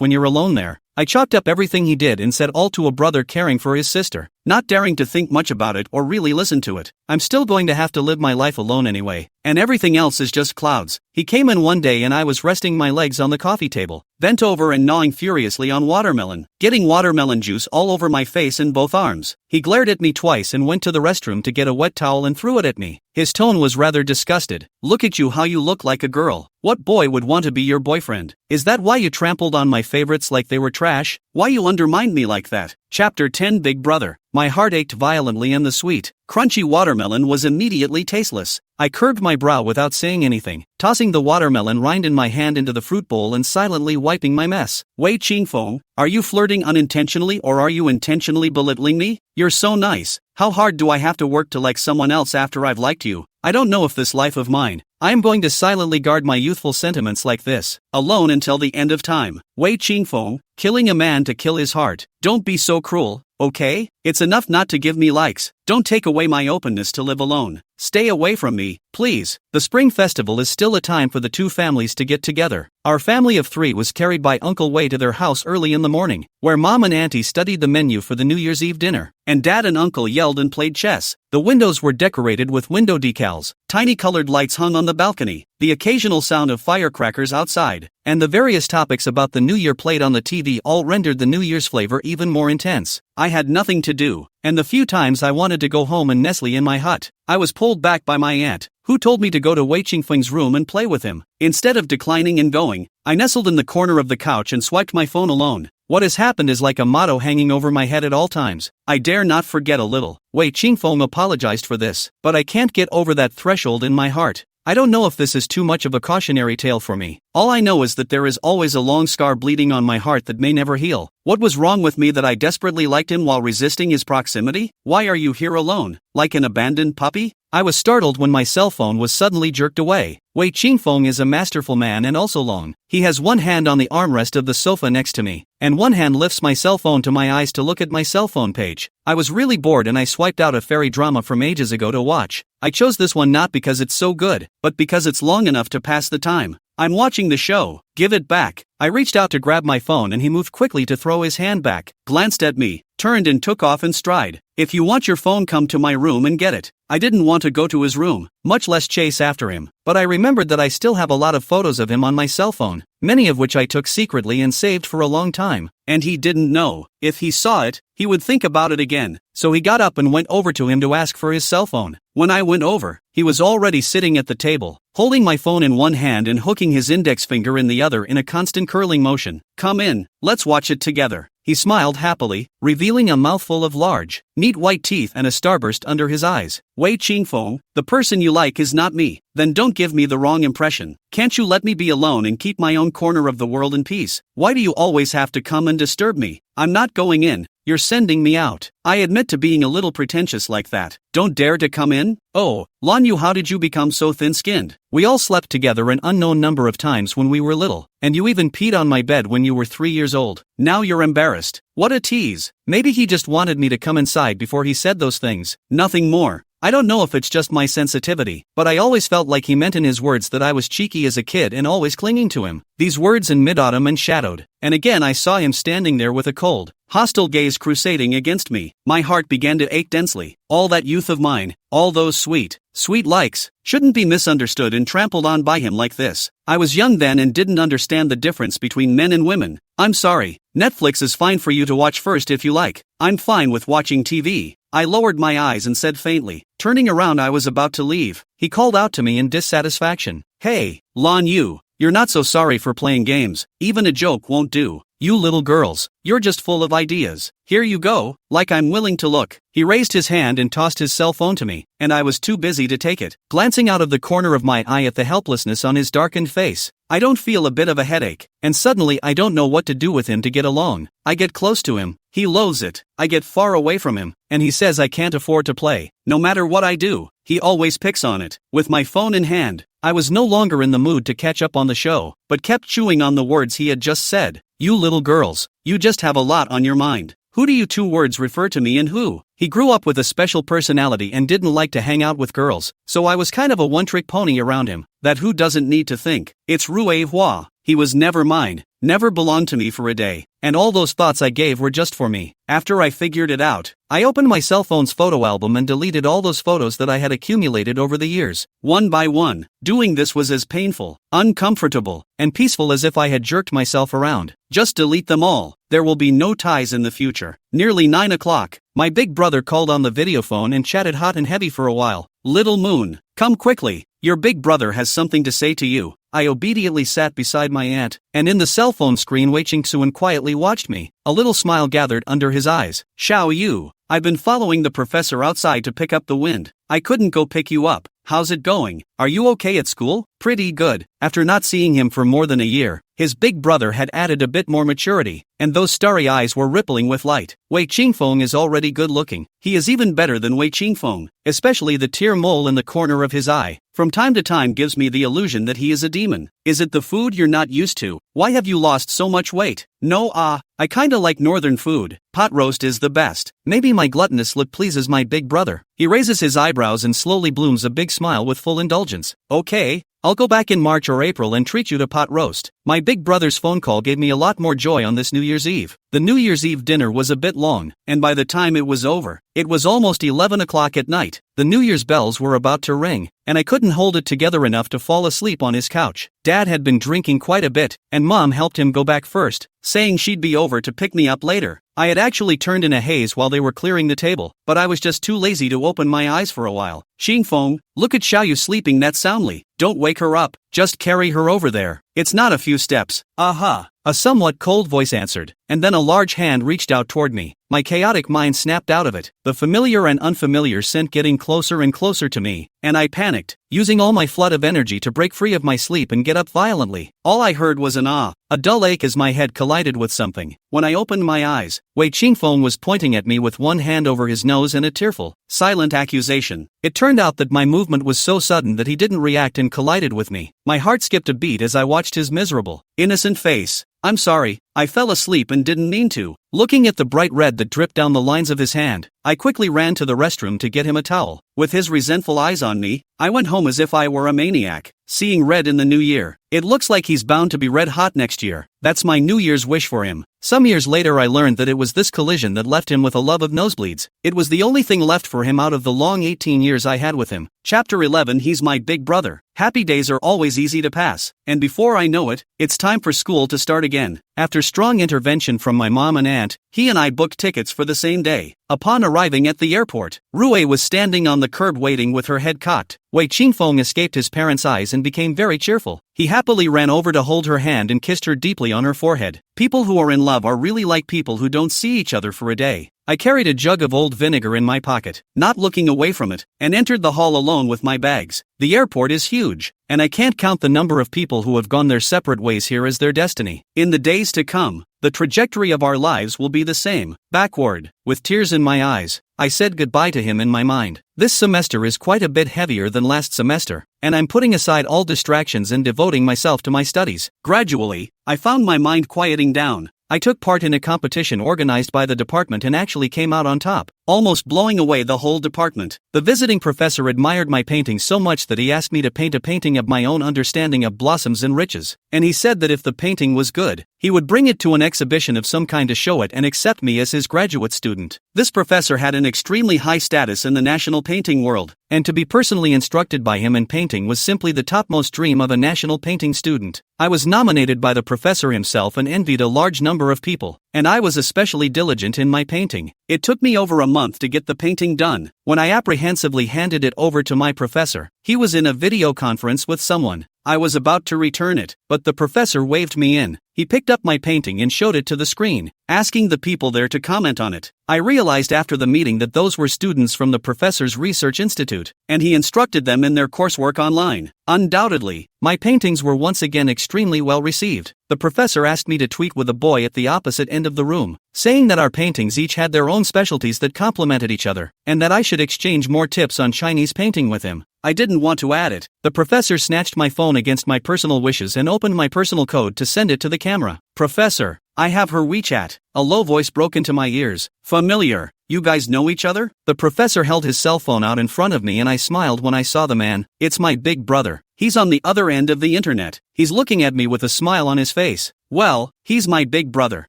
when you're alone there. I chalked up everything he did and said all to a brother caring for his sister, not daring to think much about it or really listen to it. I'm still going to have to live my life alone anyway, and everything else is just clouds. He came in one day and I was resting my legs on the coffee table, bent over and gnawing furiously on watermelon, getting watermelon juice all over my face and both arms. He glared at me twice and went to the restroom to get a wet towel and threw it at me. His tone was rather disgusted. Look at you, how you look like a girl. What boy would want to be your boyfriend? Is that why you trampled on my favorites like they were trash? Why you undermined me like that? Chapter 10 Big Brother. My heart ached violently and the sweet, crunchy watermelon was immediately tasteless. I curved my brow without saying anything, tossing the watermelon rind in my hand into the fruit bowl and silently wiping my mess. Wei Qingfeng, are you flirting unintentionally or are you intentionally belittling me? You're so nice. How hard do I have to work to like someone else after I've liked you? I don't know if this life of mine. I am going to silently guard my youthful sentiments like this, alone until the end of time. Wei Qingfeng, killing a man to kill his heart. Don't be so cruel, okay? It's enough not to give me likes. Don't take away my openness to live alone. Stay away from me, please. The Spring Festival is still a time for the two families to get together. Our family of 3 was carried by Uncle Wei to their house early in the morning, where Mom and Auntie studied the menu for the New Year's Eve dinner, and Dad and Uncle yelled and played chess. The windows were decorated with window decals, tiny colored lights hung on the balcony, the occasional sound of firecrackers outside, and the various topics about the New Year played on the TV all rendered the New Year's flavor even more intense. I had nothing to do, and the few times I wanted to go home and nestle in my hut, I was pulled back by my aunt, who told me to go to Wei Qingfeng's room and play with him. Instead of declining and going, I nestled in the corner of the couch and swiped my phone alone. What has happened is like a motto hanging over my head at all times. I dare not forget a little. Wei Qingfeng apologized for this, but I can't get over that threshold in my heart. I don't know if this is too much of a cautionary tale for me. All I know is that there is always a long scar bleeding on my heart that may never heal. What was wrong with me that I desperately liked him while resisting his proximity? Why are you here alone, like an abandoned puppy? I was startled when my cell phone was suddenly jerked away. Wei Qingfeng is a masterful man and also long. He has one hand on the armrest of the sofa next to me, and one hand lifts my cell phone to my eyes to look at my cell phone page. I was really bored and I swiped out a fairy drama from ages ago to watch. I chose this one not because it's so good, but because it's long enough to pass the time. I'm watching the show. Give it back. I reached out to grab my phone and he moved quickly to throw his hand back, glanced at me, turned and took off in stride. If you want your phone, come to my room and get it. I didn't want to go to his room, much less chase after him, but I remembered that I still have a lot of photos of him on my cell phone, many of which I took secretly and saved for a long time, and he didn't know. If he saw it, he would think about it again, so he got up and went over to him to ask for his cell phone. When I went over, he was already sitting at the table, holding my phone in one hand and hooking his index finger in the other in a constant curling motion. Come in, let's watch it together. He smiled happily, revealing a mouthful of large, neat white teeth and a starburst under his eyes. Wei Qingfeng, the person you like is not me. Then don't give me the wrong impression. Can't you let me be alone and keep my own corner of the world in peace? Why do you always have to come and disturb me? I'm not going in. You're sending me out. I admit to being a little pretentious like that. Don't dare to come in? Oh, Lan Yu, how did you become so thin-skinned? We all slept together an unknown number of times when we were little, and you even peed on my bed when you were 3 years old. Now you're embarrassed. What a tease. Maybe he just wanted me to come inside before he said those things. Nothing more. I don't know if it's just my sensitivity, but I always felt like he meant in his words that I was cheeky as a kid and always clinging to him. These words in mid-autumn and shadowed, and again I saw him standing there with a cold, hostile gaze crusading against me. My heart began to ache densely. All that youth of mine, all those sweet likes, shouldn't be misunderstood and trampled on by him like this. I was young then and didn't understand the difference between men and women. I'm sorry. Netflix is fine for you to watch first if you like. I'm fine with watching TV. I lowered my eyes and said faintly. Turning around, I was about to leave. He called out to me in dissatisfaction. Hey, Lan Yu, you're not so sorry for playing games. Even a joke won't do. You little girls, you're just full of ideas. Here you go, like I'm willing to look. He raised his hand and tossed his cell phone to me, and I was too busy to take it. Glancing out of the corner of my eye at the helplessness on his darkened face, I don't feel a bit of a headache, and suddenly I don't know what to do with him to get along. I get close to him. He loathes it. I get far away from him, and he says I can't afford to play. No matter what I do, he always picks on it. With my phone in hand, I was no longer in the mood to catch up on the show, but kept chewing on the words he had just said. You little girls, you just have a lot on your mind. Who do you two words refer to me and who? He grew up with a special personality and didn't like to hang out with girls, so I was kind of a one-trick pony around him. That who doesn't need to think. It's Rui Hua. He was never mine, never belonged to me for a day, and all those thoughts I gave were just for me. After I figured it out, I opened my cell phone's photo album and deleted all those photos that I had accumulated over the years, one by one. Doing this was as painful, uncomfortable, and peaceful as if I had jerked myself around. Just delete them all. There will be no ties in the future. Nearly 9 o'clock. My big brother called on the video phone and chatted hot and heavy for a while. Little Moon, come quickly. Your big brother has something to say to you. I obediently sat beside my aunt, and in the cell phone screen Wei Qingxuan quietly watched me. A little smile gathered under his eyes. Xiao Yu, I've been following the professor outside to pick up the wind. I couldn't go pick you up. How's it going? Are you okay at school? Pretty good. After not seeing him for more than a year, his big brother had added a bit more maturity, and those starry eyes were rippling with light. Wei Qingfeng is already good looking. He is even better than Wei Qingfeng, especially the tear mole in the corner of his eye. From time to time gives me the illusion that he is a demon. Is it the food you're not used to? Why have you lost so much weight? No, I kinda like northern food. Pot roast is the best. Maybe my gluttonous look pleases my big brother. He raises his eyebrows and slowly blooms a big smile with full indulgence. Okay, I'll go back in March or April and treat you to pot roast. My big brother's phone call gave me a lot more joy on this New Year's Eve. The New Year's Eve dinner was a bit long, and by the time it was over, it was almost 11 o'clock at night. The New Year's bells were about to ring, and I couldn't hold it together enough to fall asleep on his couch. Dad had been drinking quite a bit, and Mom helped him go back first, saying she'd be over to pick me up later. I had actually turned in a haze while they were clearing the table, but I was just too lazy to open my eyes for a while. Xingfeng, look at Xiaoyu sleeping that soundly. Don't wake her up, just carry her over there. It's not a few steps. Aha! A somewhat cold voice answered, and then a large hand reached out toward me. My chaotic mind snapped out of it, the familiar and unfamiliar scent getting closer and closer to me, and I panicked, using all my flood of energy to break free of my sleep and get up violently. All I heard was an ah, a dull ache as my head collided with something. When I opened my eyes, Wei Qingfeng was pointing at me with one hand over his nose and a tearful, silent accusation. It turned out that my movement was so sudden that he didn't react and collided with me. My heart skipped a beat as I watched his miserable, innocent face. I'm sorry, I fell asleep and didn't mean to. Looking at the bright red that dripped down the lines of his hand, I quickly ran to the restroom to get him a towel. With his resentful eyes on me, I went home as if I were a maniac. Seeing red in the new year, it looks like he's bound to be red hot next year. That's my New Year's wish for him. Some years later I learned that it was this collision that left him with a love of nosebleeds. It was the only thing left for him out of the long 18 years I had with him. Chapter 11. He's my big brother. Happy days are always easy to pass, and before I know it, it's time for school to start again. After strong intervention from my mom and aunt, he and I booked tickets for the same day. Upon arriving at the airport, Rui was standing on the curb waiting with her head cocked. Wei Qingfeng escaped his parents' eyes and became very cheerful. He happily ran over to hold her hand and kissed her deeply on her forehead. People who are in love are really like people who don't see each other for a day. I carried a jug of old vinegar in my pocket, not looking away from it, and entered the hall alone with my bags. The airport is huge, and I can't count the number of people who have gone their separate ways here as their destiny. In the days to come, the trajectory of our lives will be the same, backward. With tears in my eyes, I said goodbye to him in my mind. This semester is quite a bit heavier than last semester, and I'm putting aside all distractions and devoting myself to my studies. Gradually, I found my mind quieting down. I took part in a competition organized by the department and actually came out on top, almost blowing away the whole department. The visiting professor admired my painting so much that he asked me to paint a painting of my own understanding of blossoms and riches, and he said that if the painting was good, he would bring it to an exhibition of some kind to show it and accept me as his graduate student. This professor had an extremely high status in the national painting world, and to be personally instructed by him in painting was simply the topmost dream of a national painting student. I was nominated by the professor himself and envied a large number of people, and I was especially diligent in my painting. It took me over a month to get the painting done. When I apprehensively handed it over to my professor, he was in a video conference with someone. I was about to return it, but the professor waved me in. He picked up my painting and showed it to the screen, asking the people there to comment on it. I realized after the meeting that those were students from the professor's research institute, and he instructed them in their coursework online. Undoubtedly, my paintings were once again extremely well received. The professor asked me to tweet with a boy at the opposite end of the room, saying that our paintings each had their own specialties that complemented each other, and that I should exchange more tips on Chinese painting with him. I didn't want to add it. The professor snatched my phone against my personal wishes and opened my personal code to send it to the camera. Professor, I have her WeChat. A low voice broke into my ears. Familiar. You guys know each other? The professor held his cell phone out in front of me and I smiled when I saw the man. It's my big brother. He's on the other end of the internet. He's looking at me with a smile on his face. Well, he's my big brother.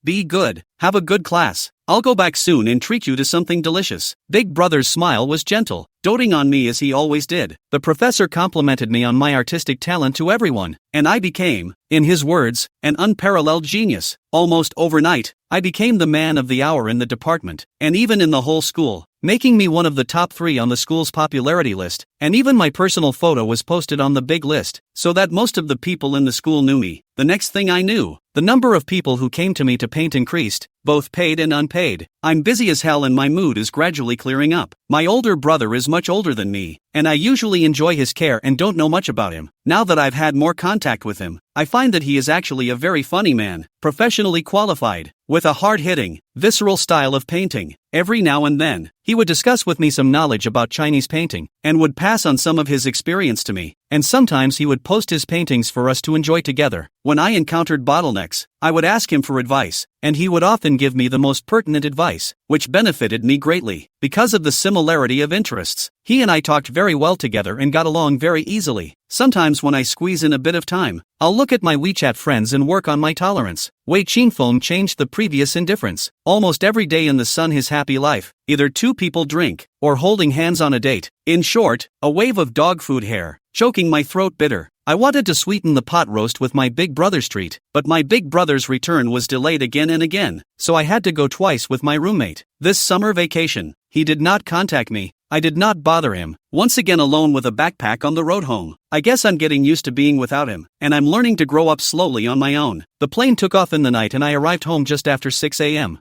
Be good. Have a good class. I'll go back soon and treat you to something delicious. Big brother's smile was gentle, doting on me as he always did. The professor complimented me on my artistic talent to everyone, and I became, in his words, an unparalleled genius. Almost overnight, I became the man of the hour in the department, and even in the whole school, making me one of the top 3 on the school's popularity list, and even my personal photo was posted on the big list, so that most of the people in the school knew me. The next thing I knew, the number of people who came to me to paint increased, both paid and unpaid. I'm busy as hell and my mood is gradually clearing up. My older brother is much older than me, and I usually enjoy his care and don't know much about him. Now that I've had more contact with him, I find that he is actually a very funny man, professionally qualified, with a hard-hitting, visceral style of painting. Every now and then, he would discuss with me some knowledge about Chinese painting, and would pass on some of his experience to me, and sometimes he would post his paintings for us to enjoy together. When I encountered bottlenecks, I would ask him for advice, and he would often give me the most pertinent advice, which benefited me greatly. Because of the similarity of interests, he and I talked very well together and got along very easily. Sometimes when I squeeze in a bit of time, I'll look at my WeChat friends and work on my tolerance. Wei Qingfeng changed the previous indifference. Almost every day in the sun his happy life, either 2 people drink, or holding hands on a date. In short, a wave of dog food hair, choking my throat bitter. I wanted to sweeten the pot roast with my big brother's treat, but my big brother's return was delayed again and again, so I had to go twice with my roommate. This summer vacation, he did not contact me. I did not bother him, once again alone with a backpack on the road home. I guess I'm getting used to being without him, and I'm learning to grow up slowly on my own. The plane took off in the night and I arrived home just after 6 a.m.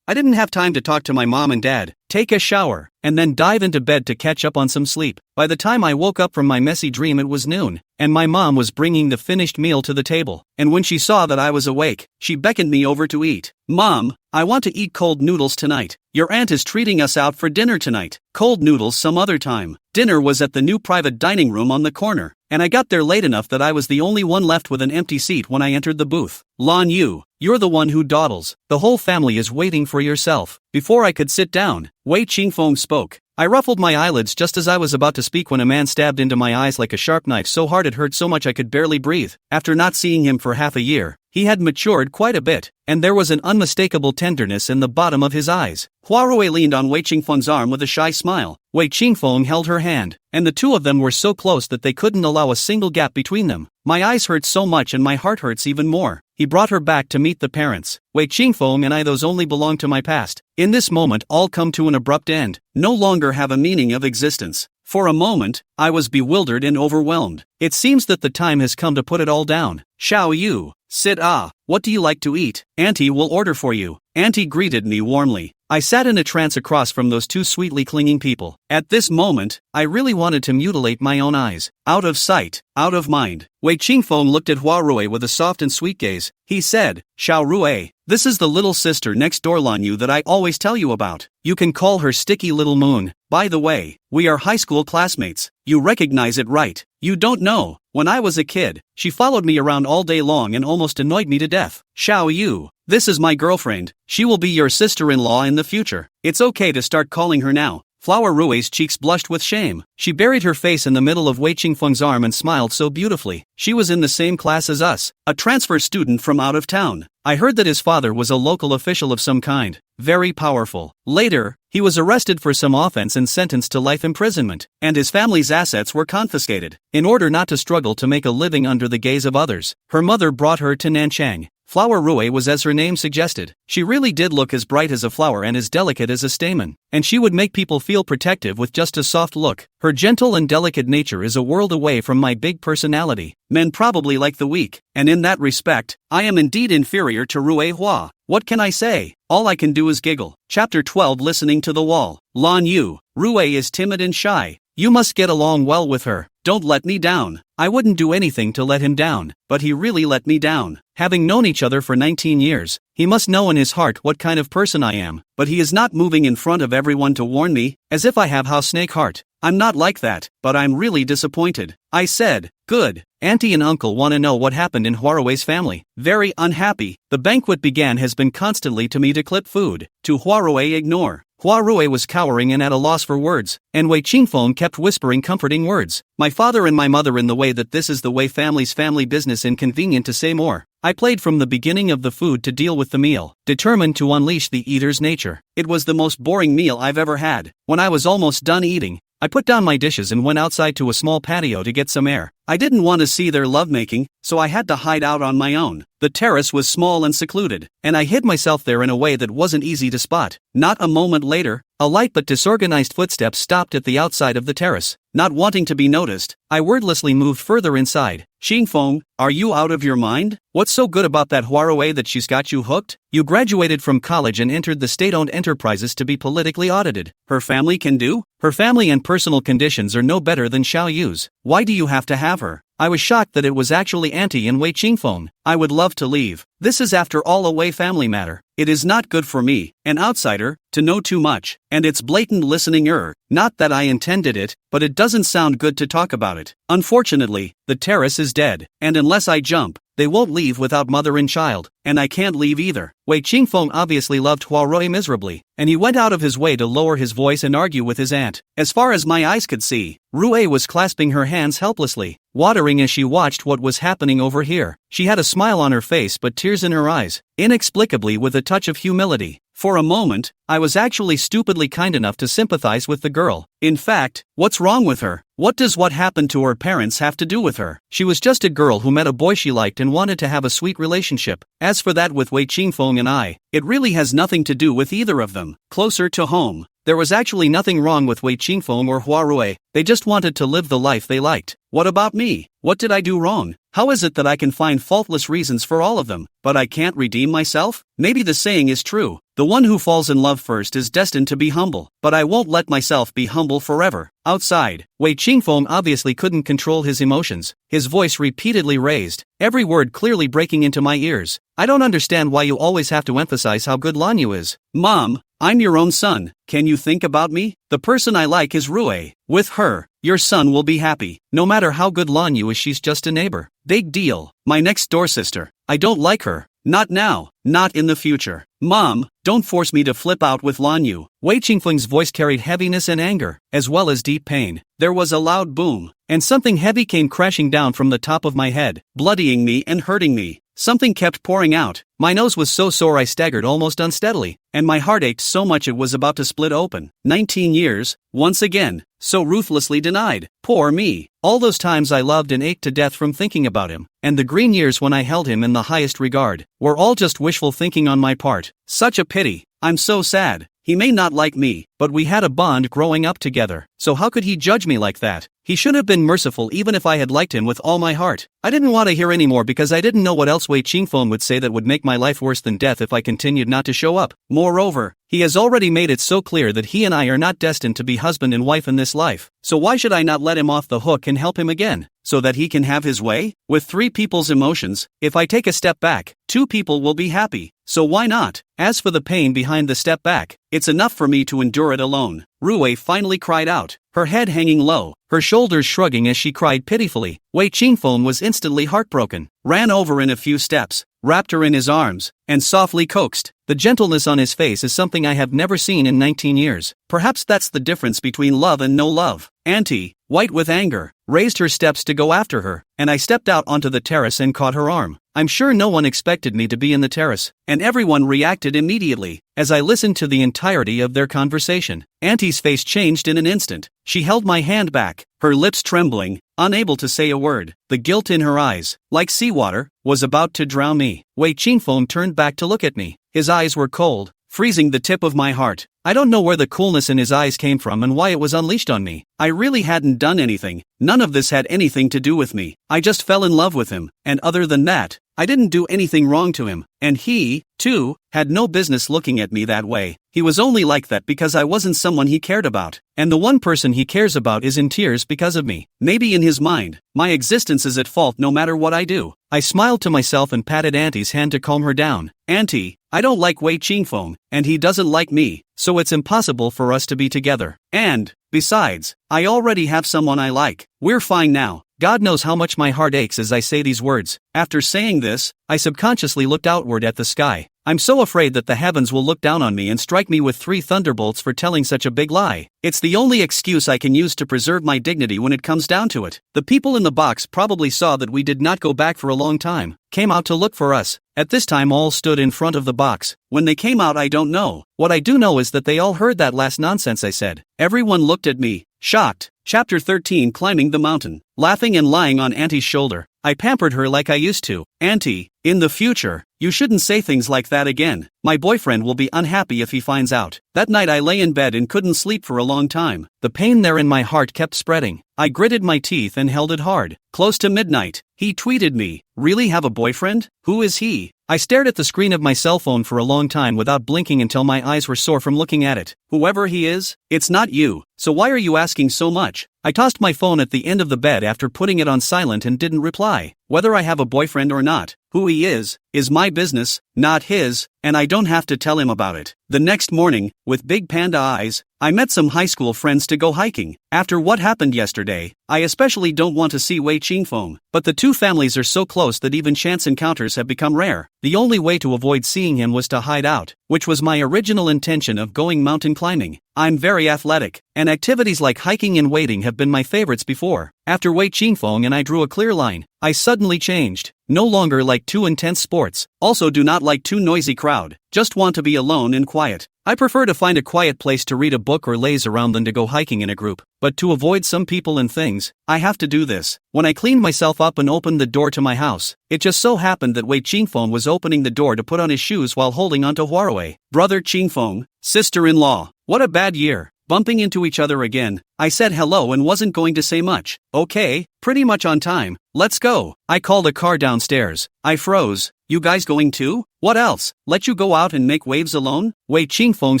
I didn't have time to talk to my mom and dad, take a shower, and then dive into bed to catch up on some sleep. By the time I woke up from my messy dream it was noon, and my mom was bringing the finished meal to the table, and when she saw that I was awake, she beckoned me over to eat. Mom, I want to eat cold noodles tonight. Your aunt is treating us out for dinner tonight. Cold noodles some other time. Dinner was at the new private dining room on the corner, and I got there late enough that I was the only one left with an empty seat when I entered the booth. Lan Yu, you're the one who dawdles. The whole family is waiting for yourself. Before I could sit down, Wei Qingfeng spoke. I ruffled my eyelids just as I was about to speak when a man stabbed into my eyes like a sharp knife so hard it hurt so much I could barely breathe. After not seeing him for half a year, he had matured quite a bit, and there was an unmistakable tenderness in the bottom of his eyes. Huarui leaned on Wei Qingfeng's arm with a shy smile. Wei Qingfeng held her hand, and the two of them were so close that they couldn't allow a single gap between them. My eyes hurt so much and my heart hurts even more. He brought her back to meet the parents. Wei Qingfeng and I, those only belong to my past. In this moment all come to an abrupt end, no longer have a meaning of existence. For a moment, I was bewildered and overwhelmed. It seems that the time has come to put it all down. Xiao Yu, sit. What do you like to eat? Auntie will order for you. Auntie greeted me warmly. I sat in a trance across from those two sweetly clinging people. At this moment, I really wanted to mutilate my own eyes. Out of sight, out of mind. Wei Qingfeng looked at Huarui with a soft and sweet gaze. He said, Xiao Rui, this is the little sister next door Lan Yu that I always tell you about. You can call her Sticky Little Moon. By the way, we are high school classmates. You recognize it, right? You don't know. When I was a kid, she followed me around all day long and almost annoyed me to death. Xiao Yu, this is my girlfriend. She will be your sister-in-law in the future. It's okay to start calling her now. Flower Rui's cheeks blushed with shame. She buried her face in the middle of Wei Qingfeng's arm and smiled so beautifully. She was in the same class as us, a transfer student from out of town. I heard that his father was a local official of some kind, very powerful. Later, he was arrested for some offense and sentenced to life imprisonment, and his family's assets were confiscated. In order not to struggle to make a living under the gaze of others, her mother brought her to Nanchang. Flower Rui was as her name suggested. She really did look as bright as a flower and as delicate as a stamen, and she would make people feel protective with just a soft look. Her gentle and delicate nature is a world away from my big personality. Men probably like the weak, and in that respect, I am indeed inferior to Rui Hua. What can I say? All I can do is giggle. Chapter 12. Listening to the wall. Lan Yu, Rui is timid and shy. You must get along well with her. Don't let me down. I wouldn't do anything to let him down, but he really let me down. Having known each other for 19 years, he must know in his heart what kind of person I am, but he is not moving in front of everyone to warn me, as if I have house snake heart. I'm not like that, but I'm really disappointed. I said, good. Auntie and uncle want to know what happened in Huarui's family. Very unhappy. The banquet began has been constantly to me to clip food, to Huarui ignore. Huarui was cowering and at a loss for words, and Wei Qingfeng kept whispering comforting words. My father and my mother in the way that this is the way family business inconvenient to say more. I played from the beginning of the food to deal with the meal, determined to unleash the eater's nature. It was the most boring meal I've ever had. When I was almost done eating, I put down my dishes and went outside to a small patio to get some air. I didn't want to see their lovemaking, so I had to hide out on my own. The terrace was small and secluded, and I hid myself there in a way that wasn't easy to spot. Not a moment later, a light but disorganized footsteps stopped at the outside of the terrace. Not wanting to be noticed, I wordlessly moved further inside. Xingfeng, are you out of your mind? What's so good about that Huarue that she's got you hooked? You graduated from college and entered the state-owned enterprises to be politically audited. Her family can do? Her family and personal conditions are no better than Xiao Yu's. Why do you have to have her? I was shocked that it was actually Auntie and Wei Qingfeng. I would love to leave. This is after all a Wei family matter. It is not good for me, an outsider, to know too much, and it's blatant listening Not that I intended it, but it doesn't sound good to talk about it. Unfortunately, the terrace is dead, and unless I jump, they won't leave without mother and child, and I can't leave either. Wei Qingfeng obviously loved Huarui miserably, and he went out of his way to lower his voice and argue with his aunt. As far as my eyes could see, Rue was clasping her hands helplessly, watering as she watched what was happening over here. She had a smile on her face but tears in her eyes, inexplicably with a touch of humility. For a moment, I was actually stupidly kind enough to sympathize with the girl. In fact, what's wrong with her? What does what happened to her parents have to do with her? She was just a girl who met a boy she liked and wanted to have a sweet relationship. As for that with Wei Qingfeng and I, it really has nothing to do with either of them. Closer to home, there was actually nothing wrong with Wei Qingfeng or Huarue. They just wanted to live the life they liked. What about me? What did I do wrong? How is it that I can find faultless reasons for all of them, but I can't redeem myself? Maybe the saying is true. The one who falls in love first is destined to be humble, but I won't let myself be humble forever. Outside, Wei Qingfeng obviously couldn't control his emotions, his voice repeatedly raised, every word clearly breaking into my ears. I don't understand why you always have to emphasize how good Lanyu is. Mom, I'm your own son. Can you think about me? The person I like is Rue. With her, your son will be happy. No matter how good Lanyu is, she's just a neighbor. Big deal. My next door sister. I don't like her. Not now, not in the future. Mom, don't force me to flip out with Lanyu. Wei Qingfeng's voice carried heaviness and anger, as well as deep pain. There was a loud boom, and something heavy came crashing down from the top of my head, bloodying me and hurting me. Something kept pouring out. My nose was so sore I staggered almost unsteadily, and my heart ached so much it was about to split open. 19 years, once again, so ruthlessly denied. Poor me. All those times I loved and ached to death from thinking about him, and the green years when I held him in the highest regard, were all just wishful thinking on my part. Such a pity. I'm so sad. He may not like me, but we had a bond growing up together, so how could he judge me like that? He should have been merciful even if I had liked him with all my heart. I didn't want to hear anymore because I didn't know what else Wei Qingfeng would say that would make my life worse than death if I continued not to show up. Moreover, he has already made it so clear that he and I are not destined to be husband and wife in this life, so why should I not let him off the hook and help him again, so that he can have his way? With three people's emotions, if I take a step back, two people will be happy, so why not? As for the pain behind the step back, it's enough for me to endure it alone. Rue finally cried out, her head hanging low, her shoulders shrugging as she cried pitifully. Wei Qingfeng was instantly heartbroken, ran over in a few steps, wrapped her in his arms, and softly coaxed. The gentleness on his face is something I have never seen in 19 years. Perhaps that's the difference between love and no love. Auntie, white with anger, raised her steps to go after her, and I stepped out onto the terrace and caught her arm. I'm sure no one expected me to be in the terrace, and everyone reacted immediately, as I listened to the entirety of their conversation. Auntie's face changed in an instant. She held my hand back, her lips trembling, unable to say a word. The guilt in her eyes, like seawater, was about to drown me. Wei Qingfeng turned back to look at me. His eyes were cold, freezing the tip of my heart. I don't know where the coolness in his eyes came from and why it was unleashed on me. I really hadn't done anything. None of this had anything to do with me. I just fell in love with him, and other than that, I didn't do anything wrong to him, and he, too, had no business looking at me that way. He was only like that because I wasn't someone he cared about, and the one person he cares about is in tears because of me. Maybe in his mind, my existence is at fault no matter what I do. I smiled to myself and patted Auntie's hand to calm her down. Auntie, I don't like Wei Qingfeng, and he doesn't like me, so it's impossible for us to be together. And, besides, I already have someone I like. We're fine now. God knows how much my heart aches as I say these words. After saying this, I subconsciously looked outward at the sky. I'm so afraid that the heavens will look down on me and strike me with 3 thunderbolts for telling such a big lie. It's the only excuse I can use to preserve my dignity when it comes down to it. The people in the box probably saw that we did not go back for a long time, came out to look for us. At this time all stood in front of the box. When they came out I don't know. What I do know is that they all heard that last nonsense I said. Everyone looked at me, shocked. Chapter 13 Climbing the Mountain. Laughing and lying on Auntie's shoulder. I pampered her like I used to. Auntie, in the future, you shouldn't say things like that again. My boyfriend will be unhappy if he finds out. That night I lay in bed and couldn't sleep for a long time. The pain there in my heart kept spreading. I gritted my teeth and held it hard. Close to midnight, he tweeted me, "Really have a boyfriend? Who is he?" I stared at the screen of my cell phone for a long time without blinking until my eyes were sore from looking at it. Whoever he is, it's not you, so why are you asking so much? I tossed my phone at the end of the bed after putting it on silent and didn't reply. Whether I have a boyfriend or not, who he is my business, not his, and I don't have to tell him about it. The next morning, with big panda eyes, I met some high school friends to go hiking. After what happened yesterday, I especially don't want to see Wei Qingfeng, but the two families are so close that even chance encounters have become rare. The only way to avoid seeing him was to hide out, which was my original intention of going mountain climbing. I'm very athletic, and activities like hiking and wading have been my favorites before. After Wei Qingfeng and I drew a clear line, I suddenly changed. No longer like too intense sports, also do not like too noisy crowd, just want to be alone and quiet. I prefer to find a quiet place to read a book or laze around than to go hiking in a group, but to avoid some people and things, I have to do this. When I cleaned myself up and opened the door to my house, it just so happened that Wei Qingfeng was opening the door to put on his shoes while holding onto Huarui. Brother Qingfeng, sister-in-law, what a bad year. Bumping into each other again, I said hello and wasn't going to say much. Okay, pretty much on time, let's go. I called a car downstairs. I froze. You guys going too? What else? Let you go out and make waves alone? Wei Qingfeng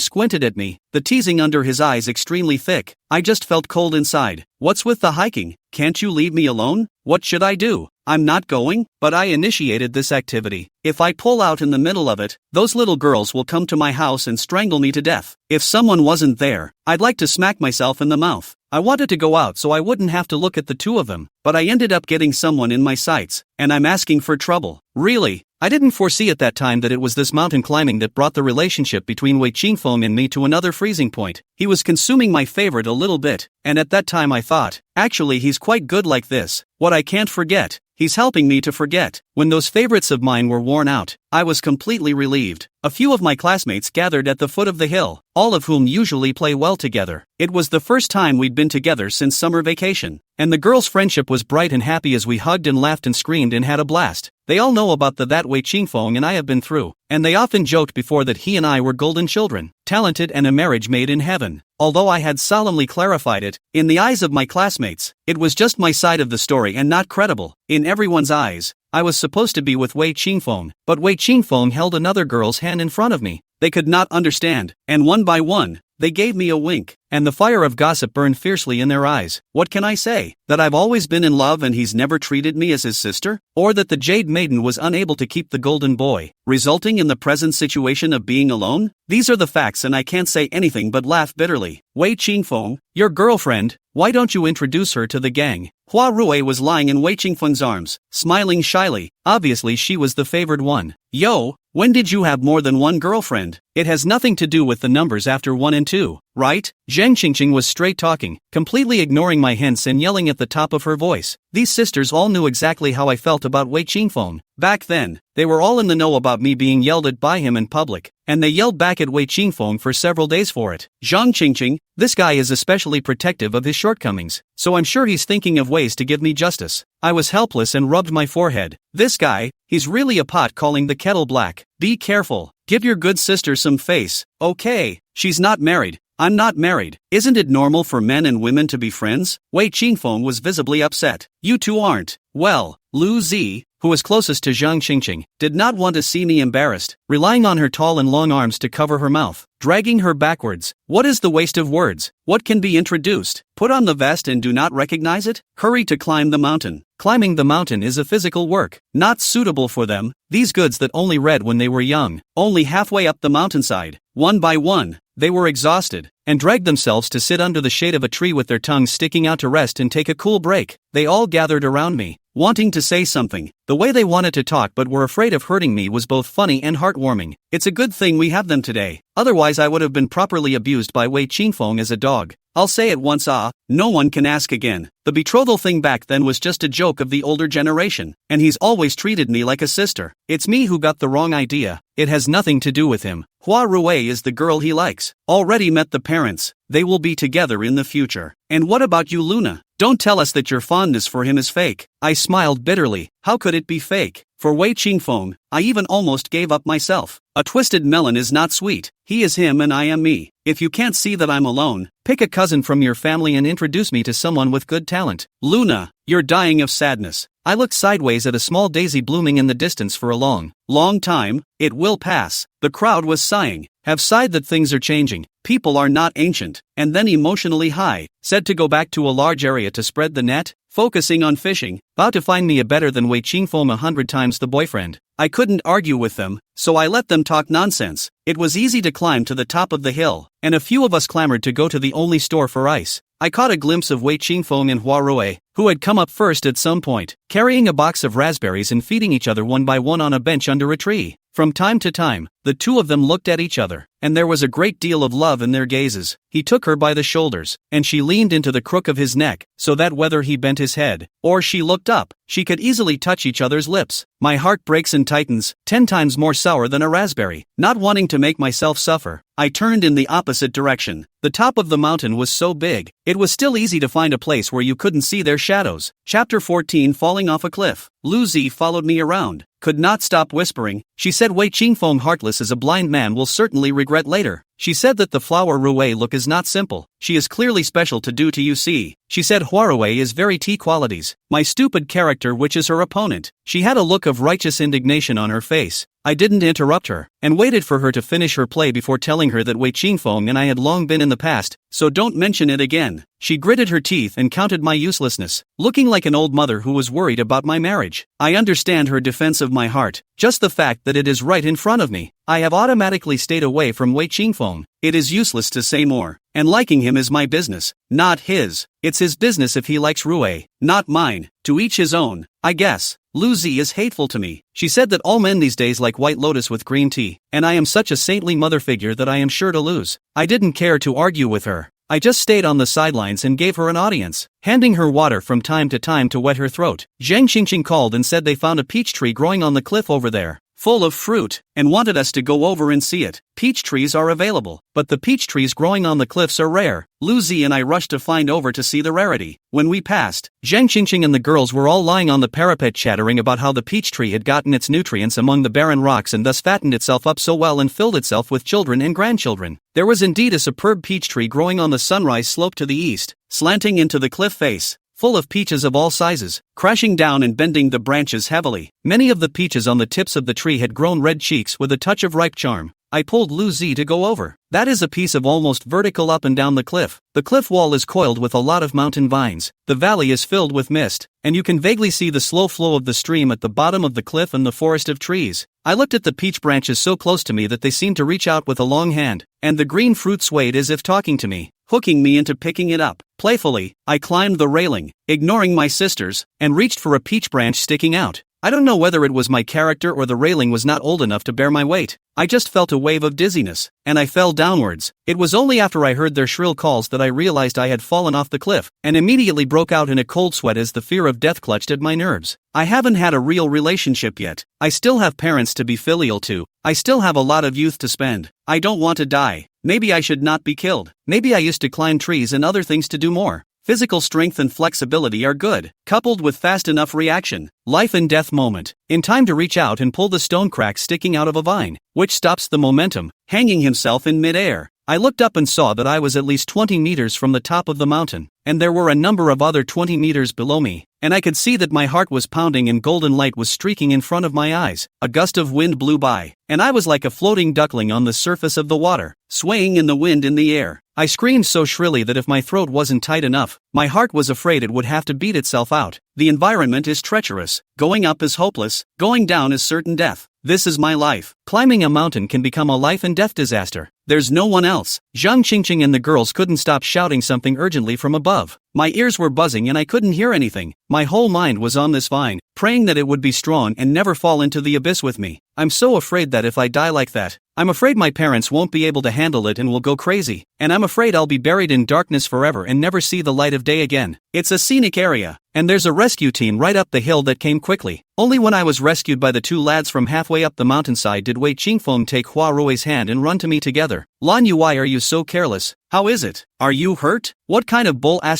squinted at me, the teasing under his eyes extremely thick. I just felt cold inside. What's with the hiking? Can't you leave me alone? What should I do? I'm not going, but I initiated this activity. If I pull out in the middle of it, those little girls will come to my house and strangle me to death. If someone wasn't there, I'd like to smack myself in the mouth. I wanted to go out so I wouldn't have to look at the two of them, but I ended up getting someone in my sights, and I'm asking for trouble. Really? I didn't foresee at that time that it was this mountain climbing that brought the relationship between Wei Qingfeng and me to another freezing point. He was consuming my favorite a little bit, and at that time I thought, actually he's quite good like this. What I can't forget, he's helping me to forget. When those favorites of mine were worn out, I was completely relieved. A few of my classmates gathered at the foot of the hill, all of whom usually play well together. It was the first time we'd been together since summer vacation, and the girls' friendship was bright and happy as we hugged and laughed and screamed and had a blast. They all know about that Wei Qingfeng and I have been through, and they often joked before that he and I were golden children, talented and a marriage made in heaven. Although I had solemnly clarified it, in the eyes of my classmates, it was just my side of the story and not credible. In everyone's eyes, I was supposed to be with Wei Qingfeng, but Wei Qingfeng held another girl's hand in front of me. They could not understand, and one by one, they gave me a wink, and the fire of gossip burned fiercely in their eyes. What can I say? That I've always been in love and he's never treated me as his sister? Or that the Jade Maiden was unable to keep the golden boy, resulting in the present situation of being alone? These are the facts and I can't say anything but laugh bitterly. Wei Qingfeng, your girlfriend, why don't you introduce her to the gang? Hua Rui was lying in Wei Qingfeng's arms, smiling shyly. Obviously she was the favored one. Yo, when did you have more than one girlfriend? It has nothing to do with the numbers after 1 and 2, right? Zheng Qingqing was straight talking, completely ignoring my hints and yelling at the top of her voice. These sisters all knew exactly how I felt about Wei Qingfeng. Back then, they were all in the know about me being yelled at by him in public, and they yelled back at Wei Qingfeng for several days for it. Zhang Qingqing, this guy is especially protective of his shortcomings, so I'm sure he's thinking of ways to give me justice. I was helpless and rubbed my forehead. This guy, he's really a pot calling the kettle black. Be careful. Give your good sister some face. Okay, she's not married. I'm not married. Isn't it normal for men and women to be friends? Wei Qingfeng was visibly upset. You two aren't. Well, Lu Zi, who was closest to Zhang Qingqing, did not want to see me embarrassed, relying on her tall and long arms to cover her mouth, dragging her backwards. What is the waste of words? What can be introduced? Put on the vest and do not recognize it? Hurry to climb the mountain. Climbing the mountain is a physical work, not suitable for them, these goods that only read when they were young. Only halfway up the mountainside, one by one, They were exhausted, and dragged themselves to sit under the shade of a tree with their tongues sticking out to rest and take a cool break. They all gathered around me, wanting to say something. The way they wanted to talk but were afraid of hurting me was both funny and heartwarming. It's a good thing we have them today, otherwise I would have been properly abused by Wei Qingfeng as a dog. I'll say it once, no one can ask again. The betrothal thing back then was just a joke of the older generation, and he's always treated me like a sister. It's me who got the wrong idea. It has nothing to do with him. Hua Rui is the girl he likes. Already met the parents. They will be together in the future. And what about you, Luna? Don't tell us that your fondness for him is fake. I smiled bitterly. How could it be fake? For Wei Qingfeng, I even almost gave up myself. A twisted melon is not sweet. He is him and I am me. If you can't see that I'm alone, pick a cousin from your family and introduce me to someone with good talent. Luna, you're dying of sadness. I looked sideways at a small daisy blooming in the distance for a long time. It will pass. The crowd was sighing. Have sighed that things are changing. People are not ancient. And then emotionally high, said to go back to a large area to spread the net, focusing on fishing, about to find me a better than Wei Qingfeng 100 times the boyfriend. I couldn't argue with them, so I let them talk nonsense. It was easy to climb to the top of the hill, and a few of us clamored to go to the only store for ice. I caught a glimpse of Wei Qingfeng and Hua Rui, who had come up first at some point, carrying a box of raspberries and feeding each other one by one on a bench under a tree. From time to time, the two of them looked at each other, and there was a great deal of love in their gazes. He took her by the shoulders, and she leaned into the crook of his neck, so that whether he bent his head, or she looked up, she could easily touch each other's lips. My heart breaks and tightens, 10 times more sour than a raspberry. Not wanting to make myself suffer, I turned in the opposite direction. The top of the mountain was so big, it was still easy to find a place where you couldn't see their shadows. Chapter 14, Falling Off a Cliff. Lu Zi followed me around, could not stop whispering. She said Wei Qingfeng, heartless as a blind man, will certainly regret later. She said that the flower Rui look is not simple. She is clearly special to do to you see. She said Hua Rui is very T qualities. My stupid character, which is her opponent. She had a look of righteous indignation on her face. I didn't interrupt her, and waited for her to finish her play before telling her that Wei Qingfeng and I had long been in the past, so don't mention it again. She gritted her teeth and counted my uselessness, looking like an old mother who was worried about my marriage. I understand her defense of my heart, just the fact that it is right in front of me. I have automatically stayed away from Wei Qingfeng. It is useless to say more, and liking him is my business, not his. It's his business if he likes Rui, not mine. To each his own, I guess. Lu Zi is hateful to me. She said that all men these days like white lotus with green tea, and I am such a saintly mother figure that I am sure to lose. I didn't care to argue with her. I just stayed on the sidelines and gave her an audience, handing her water from time to time to wet her throat. Zhang Qingqing called and said they found a peach tree growing on the cliff over there, full of fruit, and wanted us to go over and see it. Peach trees are available, but the peach trees growing on the cliffs are rare. Lu Zi and I rushed to find over to see the rarity. When we passed, Zhang Qingqing and the girls were all lying on the parapet chattering about how the peach tree had gotten its nutrients among the barren rocks and thus fattened itself up so well and filled itself with children and grandchildren. There was indeed a superb peach tree growing on the sunrise slope to the east, slanting into the cliff face, full of peaches of all sizes, crashing down and bending the branches heavily. Many of the peaches on the tips of the tree had grown red cheeks with a touch of ripe charm. I pulled Lu Zi to go over. That is a piece of almost vertical up and down the cliff. The cliff wall is coiled with a lot of mountain vines. The valley is filled with mist, and you can vaguely see the slow flow of the stream at the bottom of the cliff and the forest of trees. I looked at the peach branches so close to me that they seemed to reach out with a long hand, and the green fruit swayed as if talking to me, hooking me into picking it up. Playfully, I climbed the railing, ignoring my sisters, and reached for a peach branch sticking out. I don't know whether it was my character or the railing was not old enough to bear my weight. I just felt a wave of dizziness, and I fell downwards. It was only after I heard their shrill calls that I realized I had fallen off the cliff, and immediately broke out in a cold sweat as the fear of death clutched at my nerves. I haven't had a real relationship yet. I still have parents to be filial to. I still have a lot of youth to spend. I don't want to die. Maybe I should not be killed. Maybe I used to climb trees and other things to do more. Physical strength and flexibility are good, coupled with fast enough reaction. Life and death moment. In time to reach out and pull the stone crack sticking out of a vine, which stops the momentum, hanging himself in mid-air. I looked up and saw that I was at least 20 meters from the top of the mountain, and there were a number of other 20 meters below me, and I could see that my heart was pounding and golden light was streaking in front of my eyes. A gust of wind blew by, and I was like a floating duckling on the surface of the water, swaying in the wind in the air. I screamed so shrilly that if my throat wasn't tight enough, my heart was afraid it would have to beat itself out. The environment is treacherous. Going up is hopeless. Going down is certain death. This is my life. Climbing a mountain can become a life and death disaster. There's no one else. Zhang Qingqing and the girls couldn't stop shouting something urgently from above. My ears were buzzing and I couldn't hear anything. My whole mind was on this vine, praying that it would be strong and never fall into the abyss with me. I'm so afraid that if I die like that, I'm afraid my parents won't be able to handle it and will go crazy, and I'm afraid I'll be buried in darkness forever and never see the light of day again. It's a scenic area, and there's a rescue team right up the hill that came quickly. Only when I was rescued by the two lads from halfway up the mountainside did Wei Qingfeng take Hua Rui's hand and run to me together. Lan Yu, why are you so careless? How is it? Are you hurt? What kind of bull is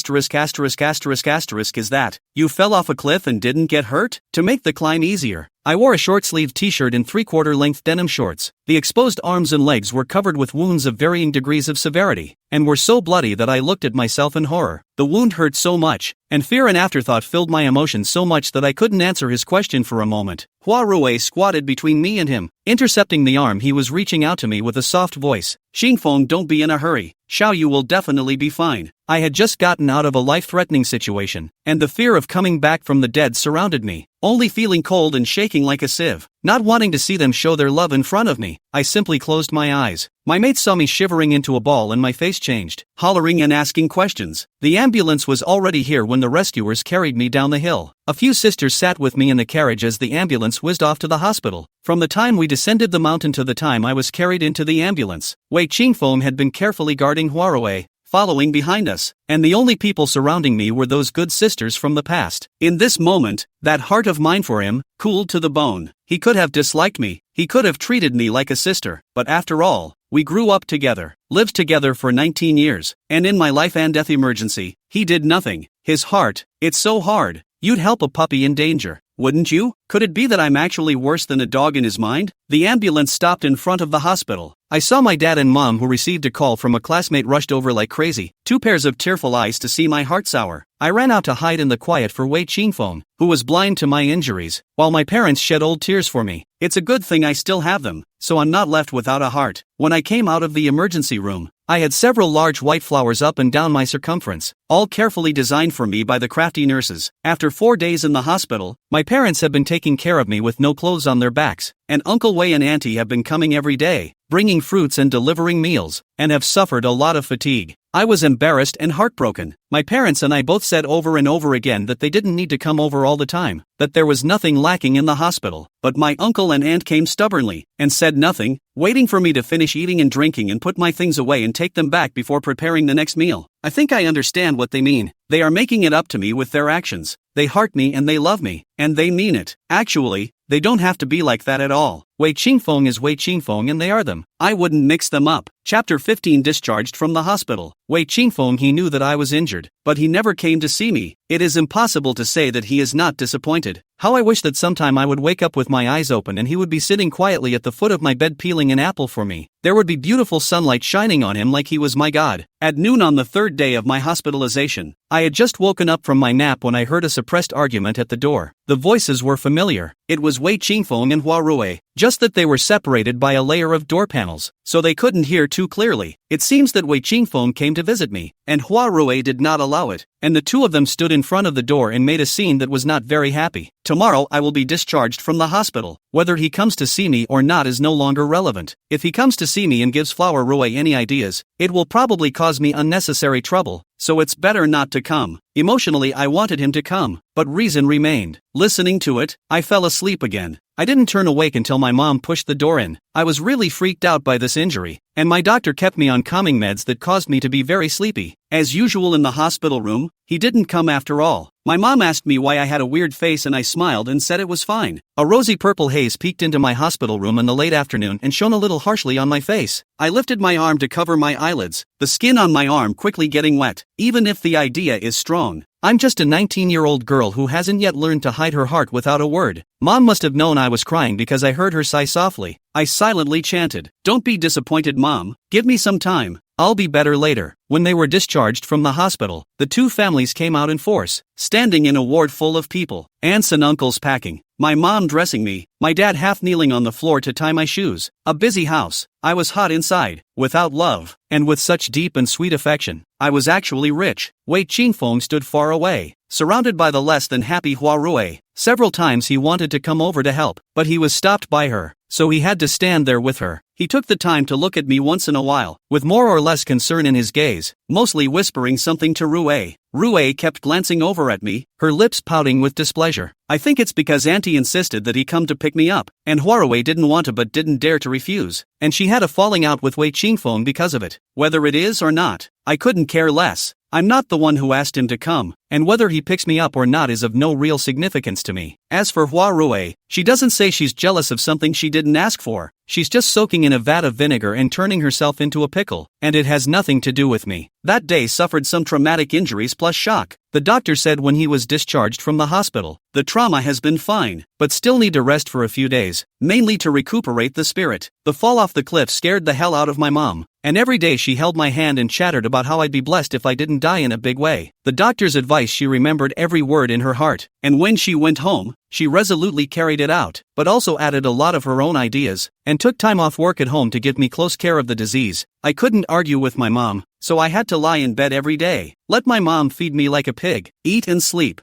that? You fell off a cliff and didn't get hurt? To make the climb easier, I wore a short-sleeved t-shirt and 3/4 length denim shorts. The exposed arms and legs were covered with wounds of varying degrees of severity, and were so bloody that I looked at myself in horror. The wound hurt so much, and fear and afterthought filled my emotions so much that I couldn't answer his question for a moment. Hua Rui squatted between me and him, intercepting the arm he was reaching out to me with a soft voice. Xingfeng, don't be in a hurry. Xiao Yu will definitely be fine. I had just gotten out of a life-threatening situation, and the fear of coming back from the dead surrounded me, only feeling cold and shaking like a sieve. Not wanting to see them show their love in front of me, I simply closed my eyes. My mates saw me shivering into a ball and my face changed, hollering and asking questions. The ambulance was already here when the rescuers carried me down the hill. A few sisters sat with me in the carriage as the ambulance whizzed off to the hospital. From the time we descended the mountain to the time I was carried into the ambulance, Wei Qingfeng had been carefully guarding Hua Rui, following behind us, and the only people surrounding me were those good sisters from the past. In this moment, that heart of mine for him cooled to the bone. He could have disliked me, he could have treated me like a sister, but after all, we grew up together, lived together for 19 years, and in my life and death emergency, he did nothing. His heart, it's so hard. You'd help a puppy in danger, wouldn't you? Could it be that I'm actually worse than a dog in his mind? The ambulance stopped in front of the hospital. I saw my dad and mom, who received a call from a classmate, rushed over like crazy, two pairs of tearful eyes to see my heart sour. I ran out to hide in the quiet for Wei Qingfeng, who was blind to my injuries, while my parents shed old tears for me. It's a good thing I still have them, so I'm not left without a heart. When I came out of the emergency room, I had several large white flowers up and down my circumference, all carefully designed for me by the crafty nurses. After 4 days in the hospital, my parents have been taking care of me with no clothes on their backs, and Uncle Wei and Auntie have been coming every day, bringing fruits and delivering meals, and have suffered a lot of fatigue. I was embarrassed and heartbroken. My parents and I both said over and over again that they didn't need to come over all the time, that there was nothing lacking in the hospital, but my uncle and aunt came stubbornly, and said nothing, waiting for me to finish eating and drinking and put my things away and take them back before preparing the next meal. I think I understand what they mean. They are making it up to me with their actions. They heart me and they love me, and they mean it. Actually, they don't have to be like that at all. Wei Qingfeng is Wei Qingfeng and they are them. I wouldn't mix them up. Chapter 15. Discharged from the hospital. Wei Qingfeng, he knew that I was injured, but he never came to see me. It is impossible to say that he is not disappointed. How I wish that sometime I would wake up with my eyes open and he would be sitting quietly at the foot of my bed peeling an apple for me. There would be beautiful sunlight shining on him like he was my god. At noon on the 3rd day of my hospitalization, I had just woken up from my nap when I heard a suppressed argument at the door. The voices were familiar. It was Wei Qingfeng and Hua Rui, just that they were separated by a layer of door panels, so they couldn't hear too clearly. It seems that Wei Qingfeng came to visit me, and Hua Rui did not allow it, and the two of them stood in front of the door and made a scene that was not very happy. Tomorrow I will be discharged from the hospital. Whether he comes to see me or not is no longer relevant. If he comes to see me and gives Flower Rui any ideas, it will probably cause me unnecessary trouble, so it's better not to come. Emotionally I wanted him to come, but reason remained. Listening to it, I fell asleep again. I didn't turn awake until my mom pushed the door in. I was really freaked out by this injury, and my doctor kept me on calming meds that caused me to be very sleepy. As usual in the hospital room, he didn't come after all. My mom asked me why I had a weird face and I smiled and said it was fine. A rosy purple haze peeked into my hospital room in the late afternoon and shone a little harshly on my face. I lifted my arm to cover my eyelids, the skin on my arm quickly getting wet. Even if the idea is strong, I'm just a 19-year-old girl who hasn't yet learned to hide her heart without a word. Mom must have known I was crying because I heard her sigh softly. I silently chanted, "Don't be disappointed, Mom. Give me some time. I'll be better later." When they were discharged from the hospital, the two families came out in force, standing in a ward full of people, aunts and uncles packing, my mom dressing me, my dad half kneeling on the floor to tie my shoes. A busy house. I was hot inside, without love, and with such deep and sweet affection. I was actually rich. Wei Qingfeng stood far away, surrounded by the less than happy Hua Rui. Several times he wanted to come over to help, but he was stopped by her, so he had to stand there with her. He took the time to look at me once in a while, with more or less concern in his gaze, mostly whispering something to Rue. Rue kept glancing over at me, her lips pouting with displeasure. I think it's because Auntie insisted that he come to pick me up, and Hwarue didn't want to but didn't dare to refuse, and she had a falling out with Wei Qingfeng because of it. Whether it is or not, I couldn't care less. I'm not the one who asked him to come, and whether he picks me up or not is of no real significance to me. As for Hwarue, she doesn't say she's jealous of something she didn't ask for. She's just soaking in a vat of vinegar and turning herself into a pickle, and it has nothing to do with me. That day suffered some traumatic injuries plus shock. The doctor said when he was discharged from the hospital, the trauma has been fine, but still need to rest for a few days, mainly to recuperate the spirit. The fall off the cliff scared the hell out of my mom, and every day she held my hand and chattered about how I'd be blessed if I didn't die in a big way. The doctor's advice, she remembered every word in her heart, and when she went home, she resolutely carried it out, but also added a lot of her own ideas, and took time off work at home to give me close care of the disease. I couldn't argue with my mom, so I had to lie in bed every day, let my mom feed me like a pig, eat and sleep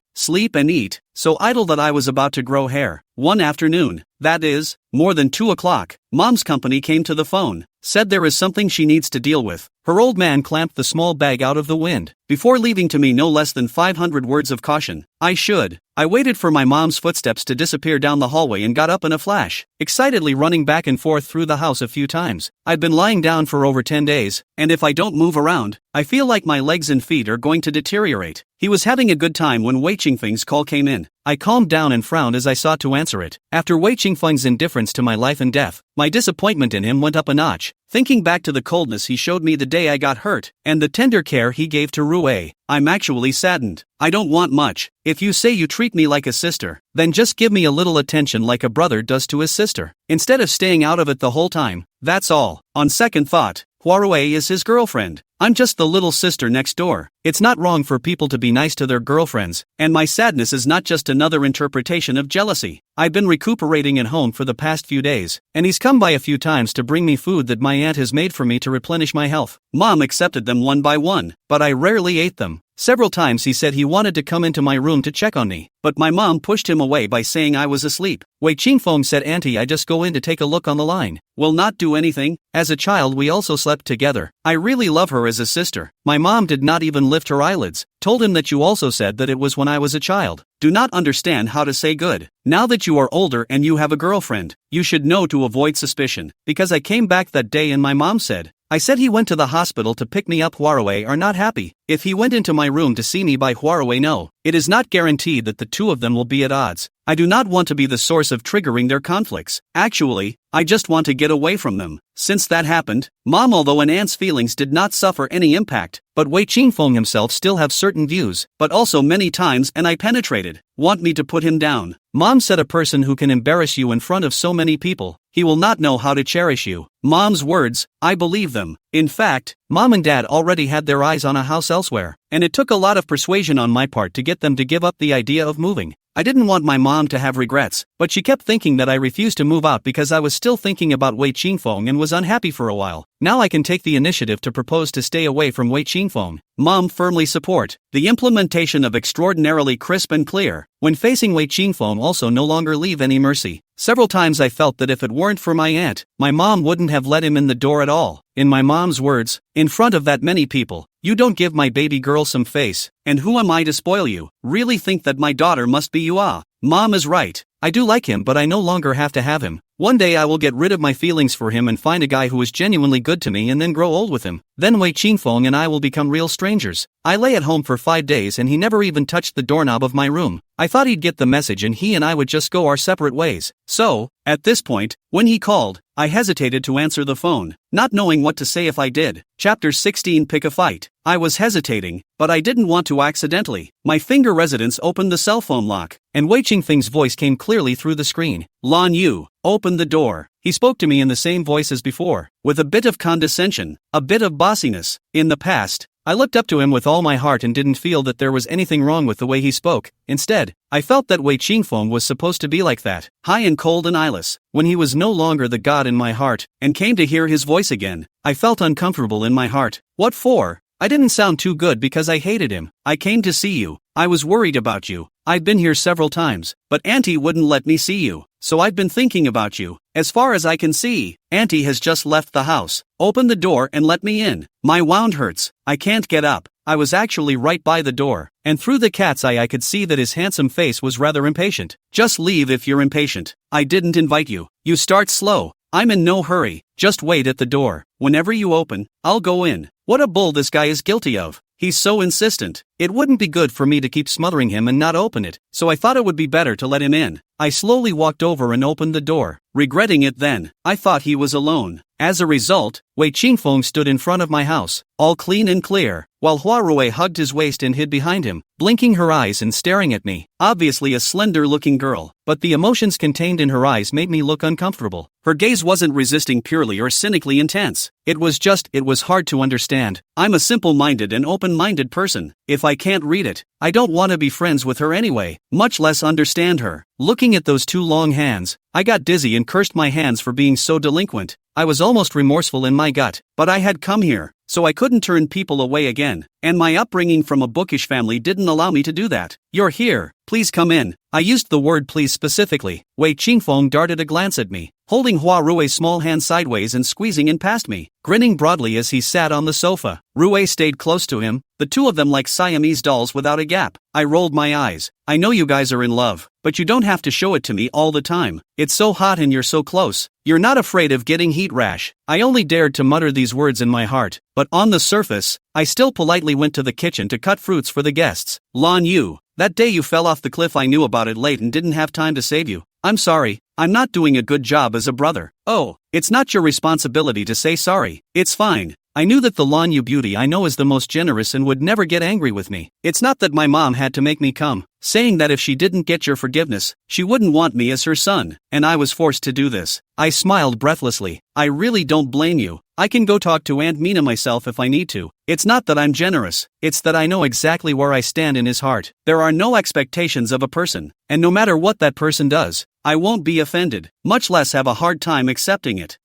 and eat, so idle that I was about to grow hair. One afternoon, that is, more than 2 o'clock, Mom's company came to the phone, said there is something she needs to deal with. Her old man clamped the small bag out of the wind, before leaving to me no less than 500 words of caution. I waited for my mom's footsteps to disappear down the hallway and got up in a flash, excitedly running back and forth through the house a few times. I'd been lying down for over 10 days, and if I don't move around, I feel like my legs and feet are going to deteriorate. He was having a good time when Wei Qingfeng's call came in. I calmed down and frowned as I sought to answer it. After Wei Qingfeng's indifference to my life and death, my disappointment in him went up a notch. Thinking back to the coldness he showed me the day I got hurt, and the tender care he gave to Rue, I'm actually saddened. I don't want much. If you say you treat me like a sister, then just give me a little attention like a brother does to his sister, instead of staying out of it the whole time. That's all. On second thought, Hwarue is his girlfriend. I'm just the little sister next door. It's not wrong for people to be nice to their girlfriends, and my sadness is not just another interpretation of jealousy. I've been recuperating at home for the past few days, and he's come by a few times to bring me food that my aunt has made for me to replenish my health. Mom accepted them one by one, but I rarely ate them. Several times he said he wanted to come into my room to check on me, but my mom pushed him away by saying I was asleep. Wei Qingfeng said, Auntie, I just go in to take a look on the line. Will not do anything. As a child we also slept together. I really love her as a sister. My mom did not even lift her eyelids. Told him that you also said that it was when I was a child. Do not understand how to say good. Now that you are older and you have a girlfriend, you should know to avoid suspicion, because I came back that day and my mom said, I said he went to the hospital to pick me up. Hwarue are not happy. If he went into my room to see me by Hwarue, no. It is not guaranteed that the two of them will be at odds. I do not want to be the source of triggering their conflicts. Actually, I just want to get away from them. Since that happened, Mom, although an aunt's feelings did not suffer any impact, but Wei Qingfeng himself still have certain views, but also many times and I penetrated. Want me to put him down? Mom said a person who can embarrass you in front of so many people, he will not know how to cherish you. Mom's words, I believe them. In fact, Mom and Dad already had their eyes on a house elsewhere, and it took a lot of persuasion on my part to get them to give up the idea of moving. I didn't want my mom to have regrets, but she kept thinking that I refused to move out because I was still thinking about Wei Qingfeng and was unhappy for a while. Now I can take the initiative to propose to stay away from Wei Qingfeng. Mom firmly support the implementation of extraordinarily crisp and clear. When facing Wei Qingfeng, also no longer leave any mercy. Several times I felt that if it weren't for my aunt, my mom wouldn't have let him in the door at all. In my mom's words, in front of that many people, you don't give my baby girl some face, and who am I to spoil you? Really think that my daughter must be you? Ah, Mom is right. I do like him, but I no longer have to have him. One day I will get rid of my feelings for him and find a guy who is genuinely good to me and then grow old with him. Then Wei Qingfeng and I will become real strangers. I lay at home for 5 days and he never even touched the doorknob of my room. I thought he'd get the message and he and I would just go our separate ways. So, at this point, when he called, I hesitated to answer the phone, not knowing what to say if I did. Chapter 16, Pick a Fight. I was hesitating, but I didn't want to accidentally. My finger residence opened the cell phone lock, and Wei Qingfeng's voice came clearly through the screen. Lan Yu, open the door. He spoke to me in the same voice as before, with a bit of condescension, a bit of bossiness. In the past, I looked up to him with all my heart and didn't feel that there was anything wrong with the way he spoke. Instead, I felt that Wei Qingfeng was supposed to be like that, high and cold and eyeless. When he was no longer the god in my heart, and came to hear his voice again, I felt uncomfortable in my heart. What for? I didn't sound too good because I hated him. I came to see you. I was worried about you. I've been here several times, but Auntie wouldn't let me see you, so I've been thinking about you. As far as I can see, Auntie has just left the house. Open the door and let me in. My wound hurts. I can't get up. I was actually right by the door, and through the cat's eye I could see that his handsome face was rather impatient. Just leave if you're impatient. I didn't invite you. You start slow. I'm in no hurry. Just wait at the door. Whenever you open, I'll go in. What a bull this guy is guilty of. He's so insistent. It wouldn't be good for me to keep smothering him and not open it, so I thought it would be better to let him in. I slowly walked over and opened the door, regretting it then. I thought he was alone. As a result, Wei Qingfeng stood in front of my house, all clean and clear, while Hua Rui hugged his waist and hid behind him, blinking her eyes and staring at me. Obviously a slender-looking girl, but the emotions contained in her eyes made me look uncomfortable. Her gaze wasn't resisting purely or cynically intense. It was hard to understand. I'm a simple-minded and open-minded person. If I can't read it, I don't want to be friends with her anyway, much less understand her. Looking at those two long hands, I got dizzy and cursed my hands for being so delinquent. I was almost remorseful in my gut, but I had come here, so I couldn't turn people away again, and my upbringing from a bookish family didn't allow me to do that. You're here, please come in. I used the word please specifically. Wei Qingfeng darted a glance at me, holding Hua Rui's small hand sideways and squeezing in past me, grinning broadly as he sat on the sofa. Rui stayed close to him, the two of them like Siamese dolls without a gap. I rolled my eyes. I know you guys are in love, but you don't have to show it to me all the time. It's so hot and you're so close. You're not afraid of getting heat rash. I only dared to mutter these words in my heart, but on the surface, I still politely went to the kitchen to cut fruits for the guests. Lan Yu, that day you fell off the cliff, I knew about it late and didn't have time to save you. I'm sorry, I'm not doing a good job as a brother. Oh, it's not your responsibility to say sorry. It's fine. I knew that the Lan Yu beauty I know is the most generous and would never get angry with me. It's not that my mom had to make me come, saying that if she didn't get your forgiveness, she wouldn't want me as her son, and I was forced to do this. I smiled breathlessly. I really don't blame you. I can go talk to Aunt Mina myself if I need to. It's not that I'm generous, it's that I know exactly where I stand in his heart. There are no expectations of a person, and no matter what that person does, I won't be offended, much less have a hard time accepting it.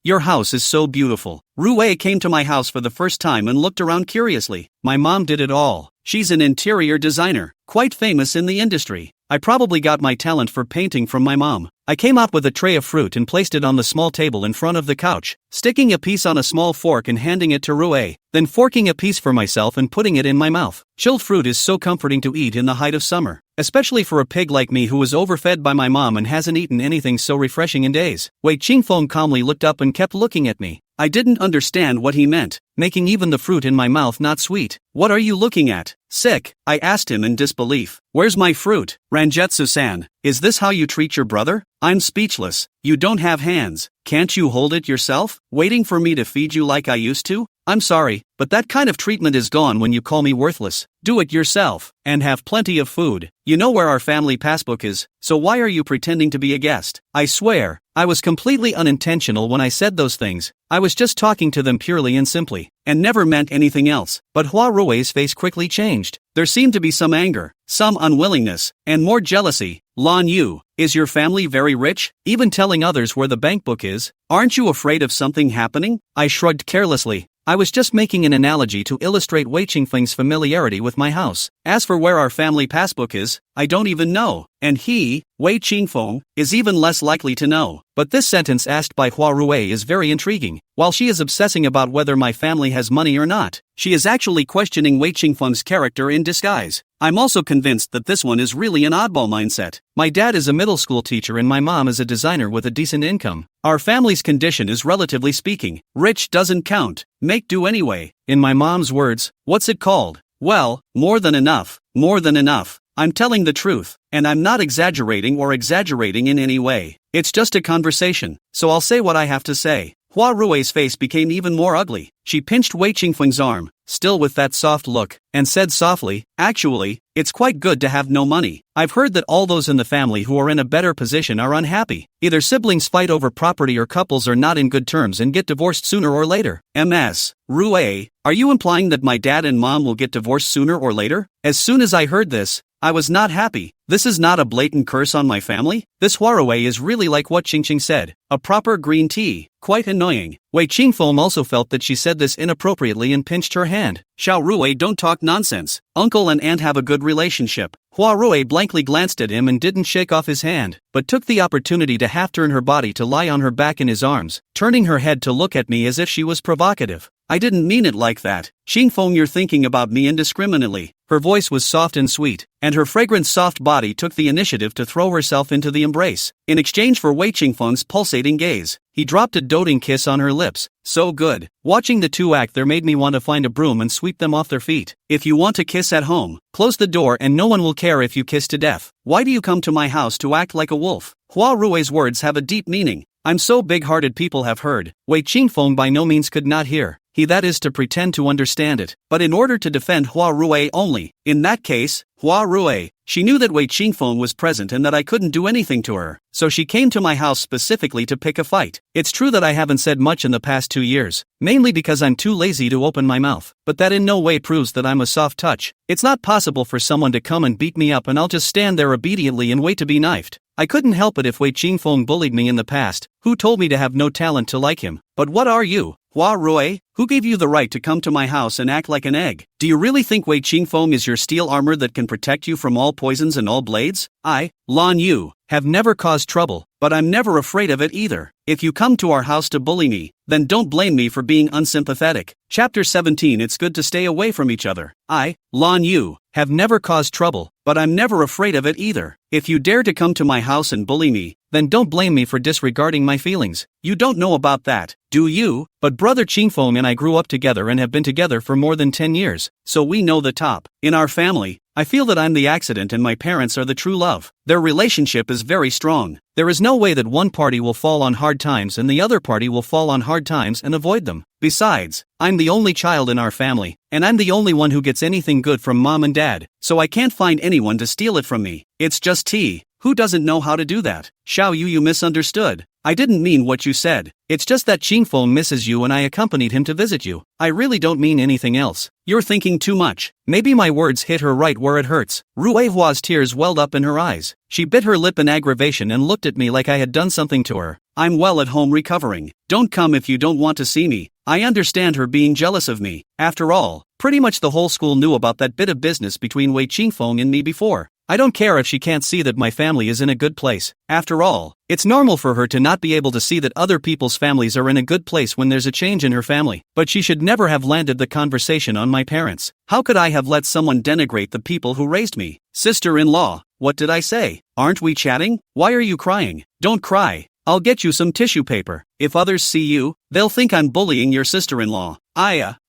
Your house is so beautiful. Rui came to my house for the first time and looked around curiously. My mom did it all. She's an interior designer, quite famous in the industry. I probably got my talent for painting from my mom. I came out with a tray of fruit and placed it on the small table in front of the couch, sticking a piece on a small fork and handing it to Rui, then forking a piece for myself and putting it in my mouth. Chilled fruit is so comforting to eat in the height of summer, especially for a pig like me who was overfed by my mom and hasn't eaten anything so refreshing in days. Wei Qingfeng calmly looked up and kept looking at me. I didn't understand what he meant, making even the fruit in my mouth not sweet. What are you looking at? Sick, I asked him in disbelief. Where's my fruit? Ranjetsu-san, is this how you treat your brother? I'm speechless. You don't have hands. Can't you hold it yourself? Waiting for me to feed you like I used to? I'm sorry, but that kind of treatment is gone when you call me worthless. Do it yourself, and have plenty of food. You know where our family passbook is, so why are you pretending to be a guest? I swear, I was completely unintentional when I said those things. I was just talking to them purely and simply, and never meant anything else. But Hua Rui's face quickly changed. There seemed to be some anger, some unwillingness, and more jealousy. Lan Yu, is your family very rich? Even telling others where the bank book is? Aren't you afraid of something happening? I shrugged carelessly. I was just making an analogy to illustrate Wei Qingfeng's familiarity with my house. As for where our family passbook is, I don't even know, and he, Wei Qingfeng, is even less likely to know. But this sentence asked by Hua Rui is very intriguing. While she is obsessing about whether my family has money or not, she is actually questioning Wei Qingfeng's character in disguise. I'm also convinced that this one is really an oddball mindset. My dad is a middle school teacher and my mom is a designer with a decent income. Our family's condition is relatively speaking. Rich doesn't count. Make do anyway. In my mom's words, what's it called? Well, more than enough. More than enough. I'm telling the truth, and I'm not exaggerating in any way. It's just a conversation, so I'll say what I have to say. Hua Rui's face became even more ugly. She pinched Wei Qingfeng's arm, still with that soft look, and said softly, actually, it's quite good to have no money. I've heard that all those in the family who are in a better position are unhappy. Either siblings fight over property or couples are not in good terms and get divorced sooner or later. MS. Rui, are you implying that my dad and mom will get divorced sooner or later? As soon as I heard this, I was not happy. This is not a blatant curse on my family. This Hua Rui is really like what Qingqing said, a proper green tea. Quite annoying. Wei Qingfeng also felt that she said this inappropriately and pinched her hand. Xiao Rui, don't talk nonsense. Uncle and aunt have a good relationship. Hua Rui blankly glanced at him and didn't shake off his hand, but took the opportunity to half turn her body to lie on her back in his arms, turning her head to look at me as if she was provocative. I didn't mean it like that. Xingfeng, you're thinking about me indiscriminately. Her voice was soft and sweet, and her fragrant soft body took the initiative to throw herself into the embrace. In exchange for Wei Qingfeng's pulsating gaze, he dropped a doting kiss on her lips. So good. Watching the two act there made me want to find a broom and sweep them off their feet. If you want to kiss at home, close the door and no one will care if you kiss to death. Why do you come to my house to act like a wolf? Hua Rui's words have a deep meaning. I'm so big-hearted, people have heard. Wei Qingfeng by no means could not hear. He that is to pretend to understand it, but in order to defend Hua Rui only. In that case, Hua Rui, she knew that Wei Qingfeng was present and that I couldn't do anything to her, so she came to my house specifically to pick a fight. It's true that I haven't said much in the past 2 years, mainly because I'm too lazy to open my mouth, but that in no way proves that I'm a soft touch. It's not possible for someone to come and beat me up and I'll just stand there obediently and wait to be knifed. I couldn't help it if Wei Qingfeng bullied me in the past. Who told me to have no talent to like him? But what are you, Hua Rui? Who gave you the right to come to my house and act like an egg? Do you really think Wei Qingfeng is your steel armor that can protect you from all poisons and all blades? I, Lan Yu, have never caused trouble, but I'm never afraid of it either. If you come to our house to bully me, then don't blame me for being unsympathetic. Chapter 17. It's good to stay away from each other. I, Lan Yu, have never caused trouble, but I'm never afraid of it either. If you dare to come to my house and bully me, then don't blame me for disregarding my feelings. You don't know about that, do you? But brother Qingfeng and I grew up together and have been together for more than 10 years, so we know the top. In our family, I feel that I'm the accident and my parents are the true love. Their relationship is very strong. There is no way that one party will fall on hard times and the other party will fall on hard times and avoid them. Besides, I'm the only child in our family, and I'm the only one who gets anything good from mom and dad, so I can't find anyone to steal it from me. It's just tea. Who doesn't know how to do that? Xiao Yu, you misunderstood. I didn't mean what you said. It's just that Qingfeng misses you and I accompanied him to visit you. I really don't mean anything else. You're thinking too much. Maybe my words hit her right where it hurts. Rui Hua's tears welled up in her eyes. She bit her lip in aggravation and looked at me like I had done something to her. I'm well at home recovering. Don't come if you don't want to see me. I understand her being jealous of me. After all, pretty much the whole school knew about that bit of business between Wei Qingfeng and me before. I don't care if she can't see that my family is in a good place. After all, it's normal for her to not be able to see that other people's families are in a good place when there's a change in her family. But she should never have landed the conversation on my parents. How could I have let someone denigrate the people who raised me? Sister-in-law, what did I say? Aren't we chatting? Why are you crying? Don't cry. I'll get you some tissue paper. If others see you, they'll think I'm bullying your sister-in-law.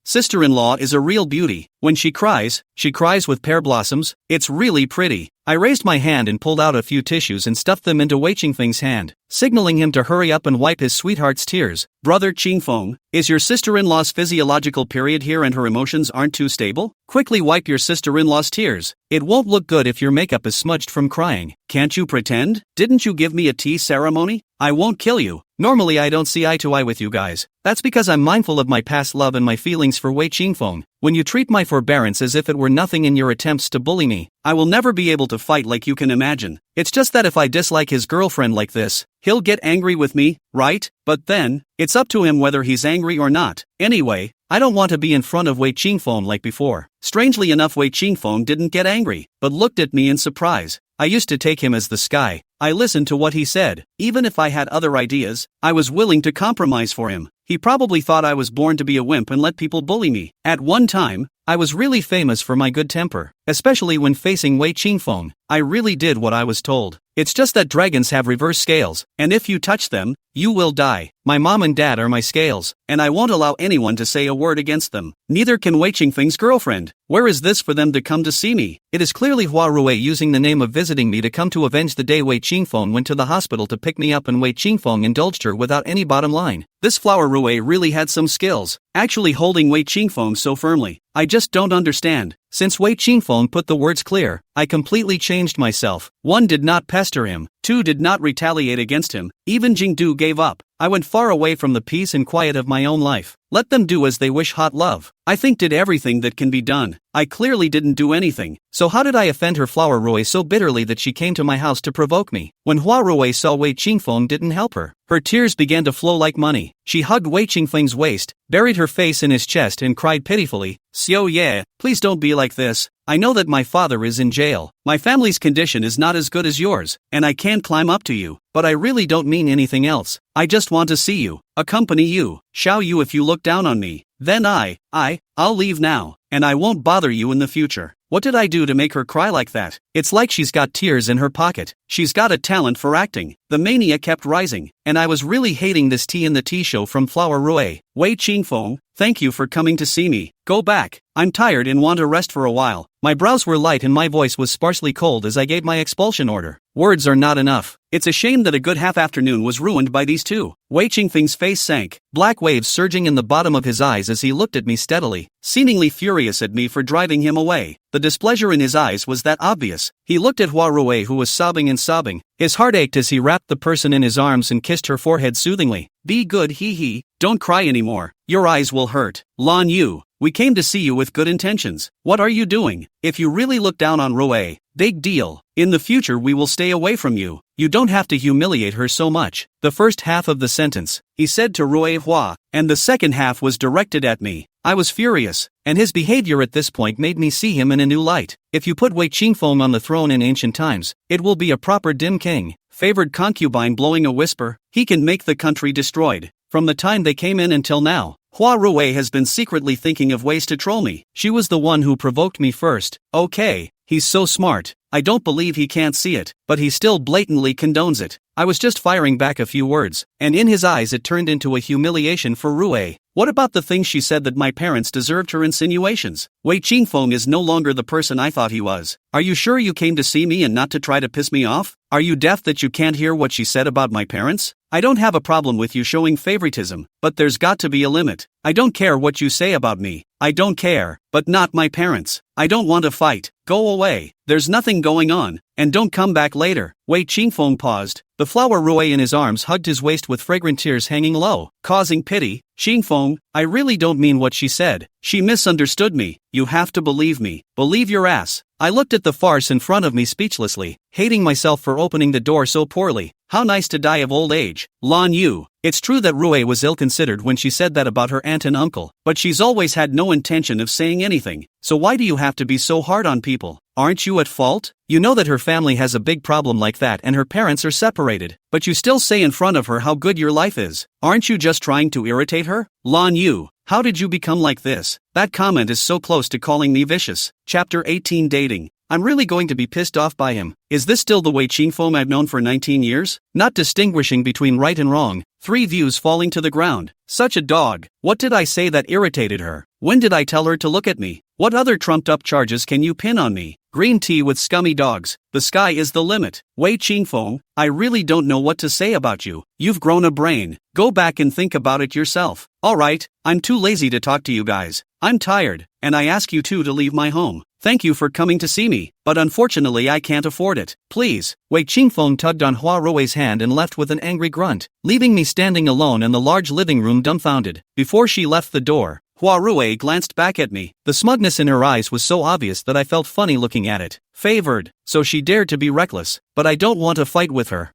Sister-in-law is a real beauty. When she cries with pear blossoms. It's really pretty. I raised my hand and pulled out a few tissues and stuffed them into Wei Qingfeng's hand, signaling him to hurry up and wipe his sweetheart's tears. Brother Qingfeng, is your sister-in-law's physiological period here and her emotions aren't too stable? Quickly wipe your sister-in-law's tears. It won't look good if your makeup is smudged from crying. Can't you pretend? Didn't you give me a tea ceremony? I won't kill you. Normally I don't see eye to eye with you guys. That's because I'm mindful of my past love and my feelings for Wei Qingfeng. When you treat my forbearance as if it were nothing in your attempts to bully me, I will never be able to fight like you can imagine. It's just that if I dislike his girlfriend like this, he'll get angry with me, right? But then, it's up to him whether he's angry or not. Anyway, I don't want to be in front of Wei Qingfeng like before. Strangely enough, Wei Qingfeng didn't get angry, but looked at me in surprise. I used to take him as the sky. I listened to what he said. Even if I had other ideas, I was willing to compromise for him. He probably thought I was born to be a wimp and let people bully me. At one time, I was really famous for my good temper, especially when facing Wei Qingfeng. I really did what I was told. It's just that dragons have reverse scales, and if you touch them, you will die. My mom and dad are my scales, and I won't allow anyone to say a word against them. Neither can Wei Qingfeng's girlfriend. Where is this for them to come to see me? It is clearly Hua Rui using the name of visiting me to come to avenge the day Wei Qingfeng went to the hospital to pick me up and Wei Qingfeng indulged her without any bottom line. This Flower Rui really had some skills, actually holding Wei Qingfeng so firmly. I just don't understand. Since Wei Qingfeng put the words clear, I completely changed myself. 1. Did not pester him. Tu did not retaliate against him, even Jingdu gave up. I went far away from the peace and quiet of my own life. Let them do as they wish. Hot love. I think did everything that can be done. I clearly didn't do anything. So how did I offend her Flower Rui so bitterly that she came to my house to provoke me? When Hua Rui saw Wei Qingfeng didn't help her, her tears began to flow like money. She hugged Wei Qingfeng's waist, buried her face in his chest and cried pitifully, "Xiao Ye, please don't be like this. I know that my father is in jail. My family's condition is not as good as yours, and I can't climb up to you, but I really don't mean anything else. I just want to see you, accompany you, show you if you look down on me. Then I'll leave now, and I won't bother you in the future." What did I do to make her cry like that? It's like she's got tears in her pocket. She's got a talent for acting. The mania kept rising, and I was really hating this tea in the tea show from Flower Rui. Wei Qingfeng, thank you for coming to see me. Go back. I'm tired and want to rest for a while. My brows were light and my voice was sparsely cold as I gave my expulsion order. Words are not enough. It's a shame that a good half-afternoon was ruined by these two. Wei Qingfeng's face sank, black waves surging in the bottom of his eyes as he looked at me steadily, seemingly furious at me for driving him away. The displeasure in his eyes was that obvious. He looked at Hua Rui, who was sobbing and sobbing. His heart ached as he wrapped the person in his arms and kissed her forehead soothingly. Be good, he. Don't cry anymore. Your eyes will hurt. Lan Yu, we came to see you with good intentions. What are you doing? If you really look down on Rui, big deal. In the future we will stay away from you. You don't have to humiliate her so much. The first half of the sentence, he said to Rui Hua, and the second half was directed at me. I was furious, and his behavior at this point made me see him in a new light. If you put Wei Qingfeng on the throne in ancient times, it will be a proper dim king, favored concubine blowing a whisper. He can make the country destroyed. From the time they came in until now, Hua Rui has been secretly thinking of ways to troll me. She was the one who provoked me first. Okay, he's so smart. I don't believe he can't see it, but he still blatantly condones it. I was just firing back a few words, and in his eyes it turned into a humiliation for Rui. What about the things she said that my parents deserved her insinuations? Wei Qingfeng is no longer the person I thought he was. Are you sure you came to see me and not to try to piss me off? Are you deaf that you can't hear what she said about my parents? I don't have a problem with you showing favoritism, but there's got to be a limit. I don't care what you say about me. I don't care, but not my parents. I don't want to fight. Go away. There's nothing going on, and don't come back later. Wei Qingfeng paused. The Flower Rui in his arms hugged his waist with fragrant tears hanging low, causing pity. Qingfeng, I really don't mean what she said. She misunderstood me. You have to believe me. Believe your ass. I looked at the farce in front of me speechlessly, hating myself for opening the door so poorly. How nice to die of old age. Lan Yu. It's true that Rui was ill-considered when she said that about her aunt and uncle, but she's always had no intention of saying anything. So why do you have to be so hard on people? Aren't you at fault? You know that her family has a big problem like that and her parents are separated, but you still say in front of her how good your life is. Aren't you just trying to irritate her? Lan Yu, how did you become like this? That comment is so close to calling me vicious. Chapter 18 Dating. I'm really going to be pissed off by him. Is this still the Wei Qingfeng I've known for 19 years? Not distinguishing between right and wrong. 3 views falling to the ground. Such a dog. What did I say that irritated her? When did I tell her to look at me? What other trumped-up charges can you pin on me? Green tea with scummy dogs. The sky is the limit. Wei Qingfeng, I really don't know what to say about you. You've grown a brain. Go back and think about it yourself. Alright, I'm too lazy to talk to you guys. I'm tired, and I ask you two to leave my home. Thank you for coming to see me, but unfortunately I can't afford it. Please. Wei Qingfeng tugged on Hua Rui's hand and left with an angry grunt, leaving me standing alone in the large living room dumbfounded. Before she left the door, Hua Rui glanced back at me. The smugness in her eyes was so obvious that I felt funny looking at it. Favored, so she dared to be reckless, but I don't want to fight with her.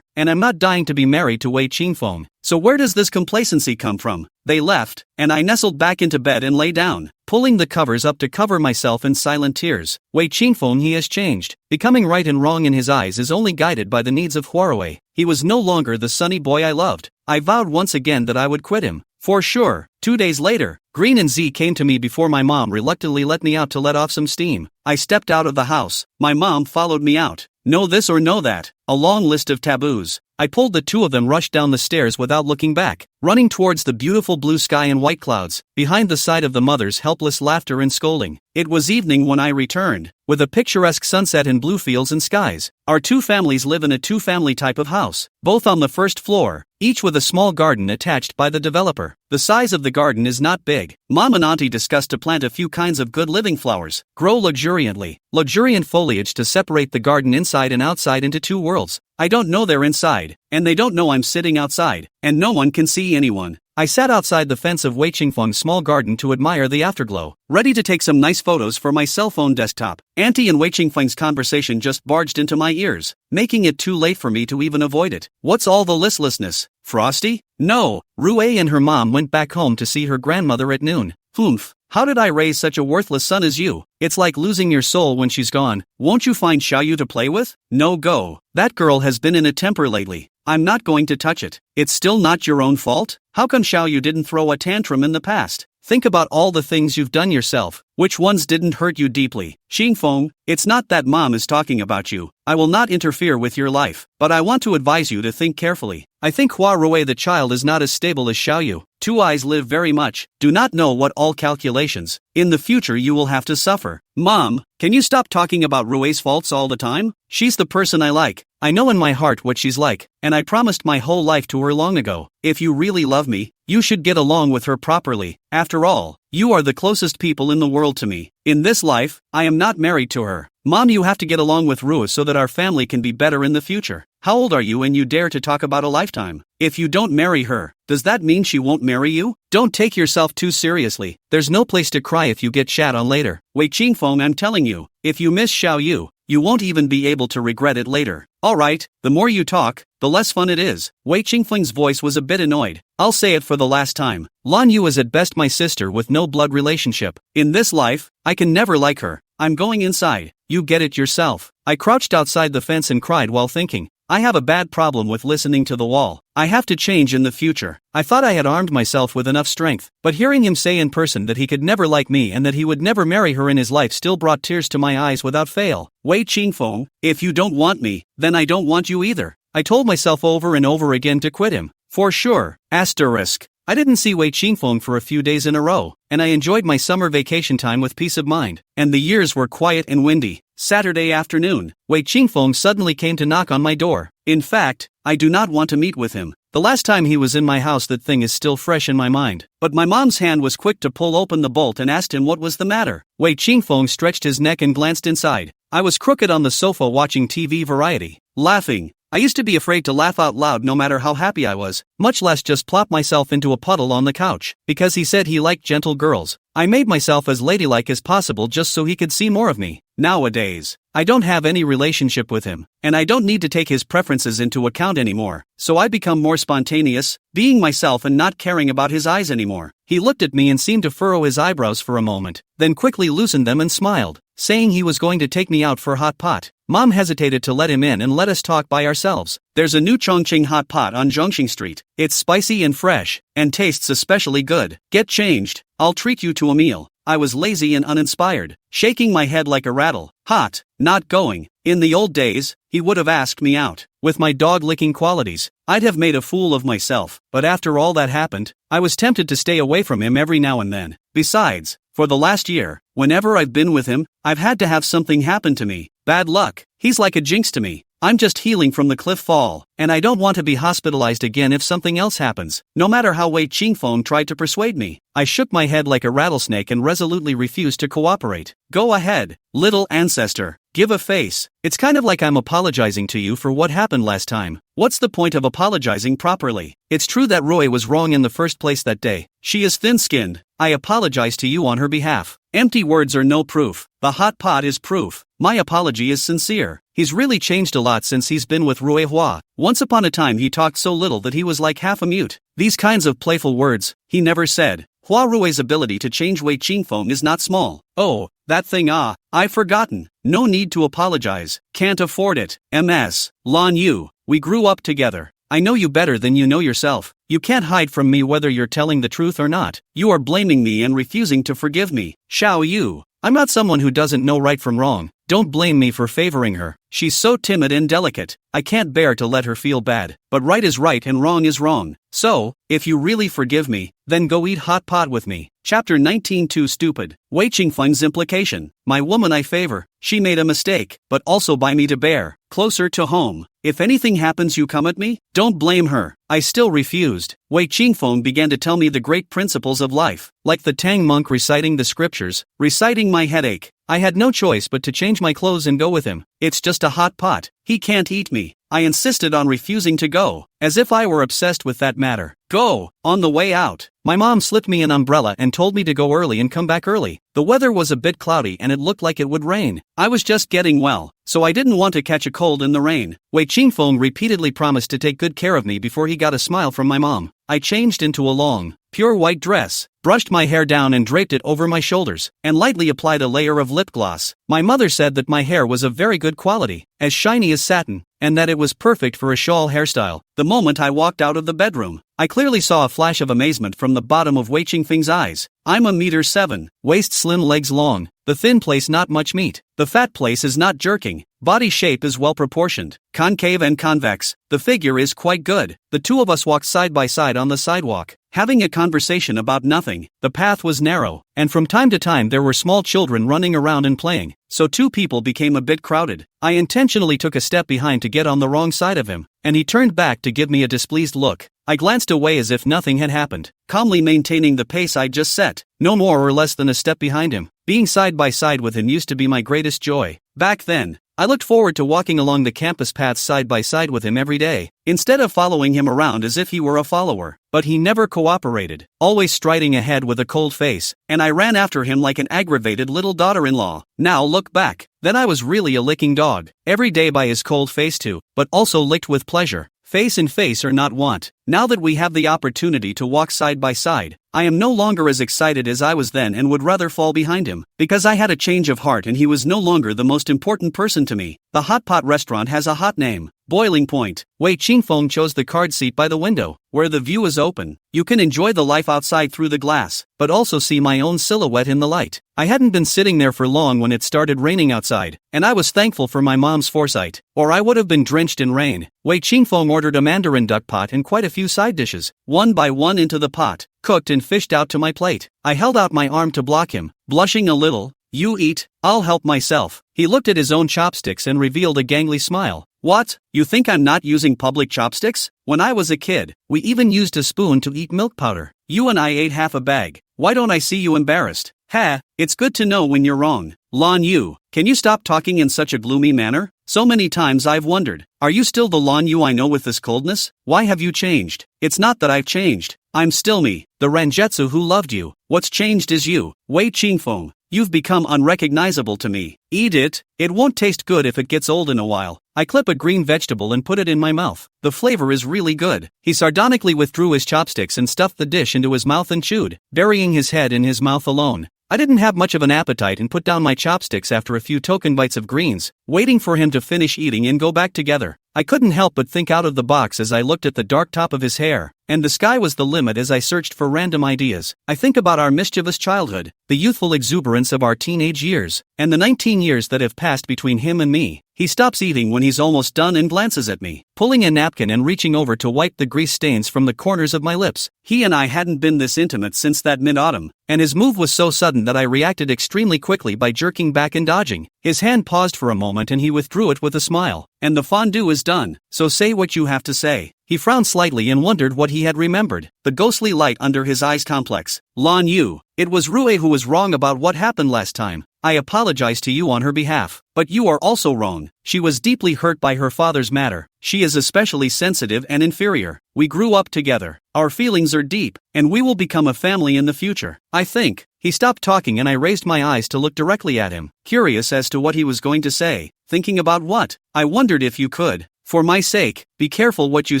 And I'm not dying to be married to Wei Qingfeng. So where does this complacency come from? They left, and I nestled back into bed and lay down, pulling the covers up to cover myself in silent tears. Wei Qingfeng, he has changed. Becoming right and wrong in his eyes is only guided by the needs of Hua Rui. He was no longer the sunny boy I loved. I vowed once again that I would quit him. For sure. 2 days later, Green and Z came to me before my mom reluctantly let me out to let off some steam. I stepped out of the house. My mom followed me out. Know this or know that. A long list of taboos. I pulled the two of them rushed down the stairs without looking back. running towards the beautiful blue sky and white clouds, behind the side of the mother's helpless laughter and scolding. It was evening when I returned, with a picturesque sunset and blue fields and skies. Our two families live in a two-family type of house, both on the first floor, each with a small garden attached by the developer. The size of the garden is not big. Mom and Auntie discussed to plant a few kinds of good living flowers, grow luxuriant foliage to separate the garden inside and outside into two worlds. I don't know they're inside, and they don't know I'm sitting outside, and no one can see anyone. I sat outside the fence of Wei Qingfeng's small garden to admire the afterglow, ready to take some nice photos for my cell phone desktop. Auntie and Wei Qingfeng's conversation just barged into my ears, making it too late for me to even avoid it. What's all the listlessness? Frosty? No, Rue and her mom went back home to see her grandmother at noon. Humph, how did I raise such a worthless son as you? It's like losing your soul when she's gone. Won't you find Xiaoyu to play with? No go. That girl has been in a temper lately. I'm not going to touch it. It's still not your own fault? How come Xiaoyu didn't throw a tantrum in the past? Think about all the things you've done yourself. Which ones didn't hurt you deeply? Qingfeng, it's not that mom is talking about you. I will not interfere with your life, but I want to advise you to think carefully. I think Hua Rui the child is not as stable as Xiaoyu. Two eyes live very much, do not know what all calculations. In the future you will have to suffer. Mom, can you stop talking about Rui's faults all the time? She's the person I like. I know in my heart what she's like, and I promised my whole life to her long ago. If you really love me, you should get along with her properly. After all, you are the closest people in the world to me. In this life, I am not married to her. Mom, you have to get along with Rua so that our family can be better in the future. How old are you and you dare to talk about a lifetime? If you don't marry her, does that mean she won't marry you? Don't take yourself too seriously. There's no place to cry if you get shat on later. Wei Qingfeng, I'm telling you, if you miss Xiaoyu, you won't even be able to regret it later. Alright, the more you talk, the less fun it is. Wei Qingfeng's voice was a bit annoyed. I'll say it for the last time. Lan Yu is at best my sister with no blood relationship. In this life, I can never like her. I'm going inside. You get it yourself. I crouched outside the fence and cried while thinking. I have a bad problem with listening to the wall. I have to change in the future. I thought I had armed myself with enough strength, but hearing him say in person that he could never like me and that he would never marry her in his life still brought tears to my eyes without fail. Wei Qingfeng, if you don't want me, then I don't want you either. I told myself over and over again to quit him. For sure. Asterisk. I didn't see Wei Qingfeng for a few days in a row, and I enjoyed my summer vacation time with peace of mind, and the years were quiet and windy. Saturday afternoon, Wei Qingfeng suddenly came to knock on my door. In fact, I do not want to meet with him. The last time he was in my house, that thing is still fresh in my mind. But my mom's hand was quick to pull open the bolt and asked him what was the matter. Wei Qingfeng stretched his neck and glanced inside. I was crooked on the sofa watching TV variety, laughing. I used to be afraid to laugh out loud no matter how happy I was, much less just plop myself into a puddle on the couch, because he said he liked gentle girls. I made myself as ladylike as possible just so he could see more of me. Nowadays, I don't have any relationship with him, and I don't need to take his preferences into account anymore, so I become more spontaneous, being myself and not caring about his eyes anymore. He looked at me and seemed to furrow his eyebrows for a moment, then quickly loosened them and smiled, saying he was going to take me out for hot pot. Mom hesitated to let him in and let us talk by ourselves. There's a new Chongqing hot pot on Zhongxing Street. It's spicy and fresh, and tastes especially good. Get changed. I'll treat you to a meal. I was lazy and uninspired, shaking my head like a rattle. Hot, not going. In the old days, he would have asked me out. With my dog-licking qualities, I'd have made a fool of myself. But after all that happened, I was tempted to stay away from him every now and then. Besides, for the last year, whenever I've been with him, I've had to have something happen to me. Bad luck. He's like a jinx to me. I'm just healing from the cliff fall, and I don't want to be hospitalized again if something else happens. No matter how Wei Qingfeng tried to persuade me, I shook my head like a rattlesnake and resolutely refused to cooperate. Go ahead, little ancestor. Give a face. It's kind of like I'm apologizing to you for what happened last time. What's the point of apologizing properly? It's true that Roy was wrong in the first place that day. She is thin-skinned. I apologize to you on her behalf. Empty words are no proof. The hot pot is proof. My apology is sincere. He's really changed a lot since he's been with Rui Hua. Once upon a time he talked so little that he was like half a mute. These kinds of playful words, he never said. Hua Rui's ability to change Wei Qingfeng is not small. Oh, that thing I've forgotten. No need to apologize. Can't afford it. MS. Lan Yu, we grew up together. I know you better than you know yourself. You can't hide from me whether you're telling the truth or not. You are blaming me and refusing to forgive me. Xiao Yu, I'm not someone who doesn't know right from wrong. Don't blame me for favoring her. She's so timid and delicate. I can't bear to let her feel bad. But right is right and wrong is wrong. So, if you really forgive me, then go eat hot pot with me. Chapter 19. Too stupid. Wei Qingfeng's implication. My woman I favor. She made a mistake, but also by me to bear. Closer to home. If anything happens you come at me? Don't blame her. I still refused. Wei Qingfeng began to tell me the great principles of life. Like the Tang monk reciting the scriptures, reciting my headache. I had no choice but to change my clothes and go with him. It's just a hot pot. He can't eat me. I insisted on refusing to go, as if I were obsessed with that matter. Go. On the way out, my mom slipped me an umbrella and told me to go early and come back early. The weather was a bit cloudy and it looked like it would rain. I was just getting well, so I didn't want to catch a cold in the rain. Wei Qingfeng repeatedly promised to take good care of me before he got a smile from my mom. I changed into a long, pure white dress, brushed my hair down and draped it over my shoulders, and lightly applied a layer of lip gloss. My mother said that my hair was of very good quality, as shiny as satin, and that it was perfect for a shawl hairstyle. The moment I walked out of the bedroom, I clearly saw a flash of amazement from the bottom of Wei Qingfeng's eyes. I'm 1.7 meters, waist slim, legs long, the thin place not much meat, the fat place is not jerking, body shape is well proportioned, concave and convex, the figure is quite good. The two of us walked side by side on the sidewalk, having a conversation about nothing. The path was narrow, and from time to time there were small children running around and playing, so two people became a bit crowded. I intentionally took a step behind to get on the wrong side of him, and he turned back to give me a displeased look. I glanced away as if nothing had happened, calmly maintaining the pace I'd just set, no more or less than a step behind him. Being side by side with him used to be my greatest joy. Back then, I looked forward to walking along the campus paths side by side with him every day, instead of following him around as if he were a follower. But he never cooperated, always striding ahead with a cold face, and I ran after him like an aggravated little daughter-in-law. Now look back, then I was really a licking dog, every day by his cold face too, but also licked with pleasure. Face and face are not want. Now that we have the opportunity to walk side by side, I am no longer as excited as I was then and would rather fall behind him, because I had a change of heart and he was no longer the most important person to me. The hot pot restaurant has a hot name, Boiling Point. Wei Qingfeng chose the card seat by the window, where the view is open. You can enjoy the life outside through the glass, but also see my own silhouette in the light. I hadn't been sitting there for long when it started raining outside, and I was thankful for my mom's foresight, or I would have been drenched in rain. Wei Qingfeng ordered a mandarin duck pot and quite a few side dishes, one by one into the pot, cooked and fished out to my plate. I held out my arm to block him, blushing a little. You eat, I'll help myself. He looked at his own chopsticks and revealed a gangly smile. What, you think I'm not using public chopsticks? When I was a kid, we even used a spoon to eat milk powder. You and I ate half a bag. Why don't I see you embarrassed? Ha, it's good to know when you're wrong. Lon Yu, can you stop talking in such a gloomy manner? So many times I've wondered, are you still the Lon Yu I know with this coldness? Why have you changed? It's not that I've changed. I'm still me, the Rangetsu who loved you. What's changed is you, Wei Qingfeng. You've become unrecognizable to me. Eat it. It won't taste good if it gets old in a while. I clip a green vegetable and put it in my mouth. The flavor is really good. He sardonically withdrew his chopsticks and stuffed the dish into his mouth and chewed, burying his head in his mouth alone. I didn't have much of an appetite and put down my chopsticks after a few token bites of greens, waiting for him to finish eating and go back together. I couldn't help but think out of the box as I looked at the dark top of his hair, and the sky was the limit as I searched for random ideas. I think about our mischievous childhood, the youthful exuberance of our teenage years, and the 19 years that have passed between him and me. He stops eating when he's almost done and glances at me, pulling a napkin and reaching over to wipe the grease stains from the corners of my lips. He and I hadn't been this intimate since that mid-autumn, and his move was so sudden that I reacted extremely quickly by jerking back and dodging. His hand paused for a moment and he withdrew it with a smile. And the fondue is done, so say what you have to say. He frowned slightly and wondered what he had remembered. The ghostly light under his eyes complex. Lon Yu, it was Rue who was wrong about what happened last time. I apologize to you on her behalf, but you are also wrong. She was deeply hurt by her father's matter. She is especially sensitive and inferior. We grew up together. Our feelings are deep, and we will become a family in the future, I think. He stopped talking and I raised my eyes to look directly at him, curious as to what he was going to say. Thinking about what? I wondered if you could. For my sake, be careful what you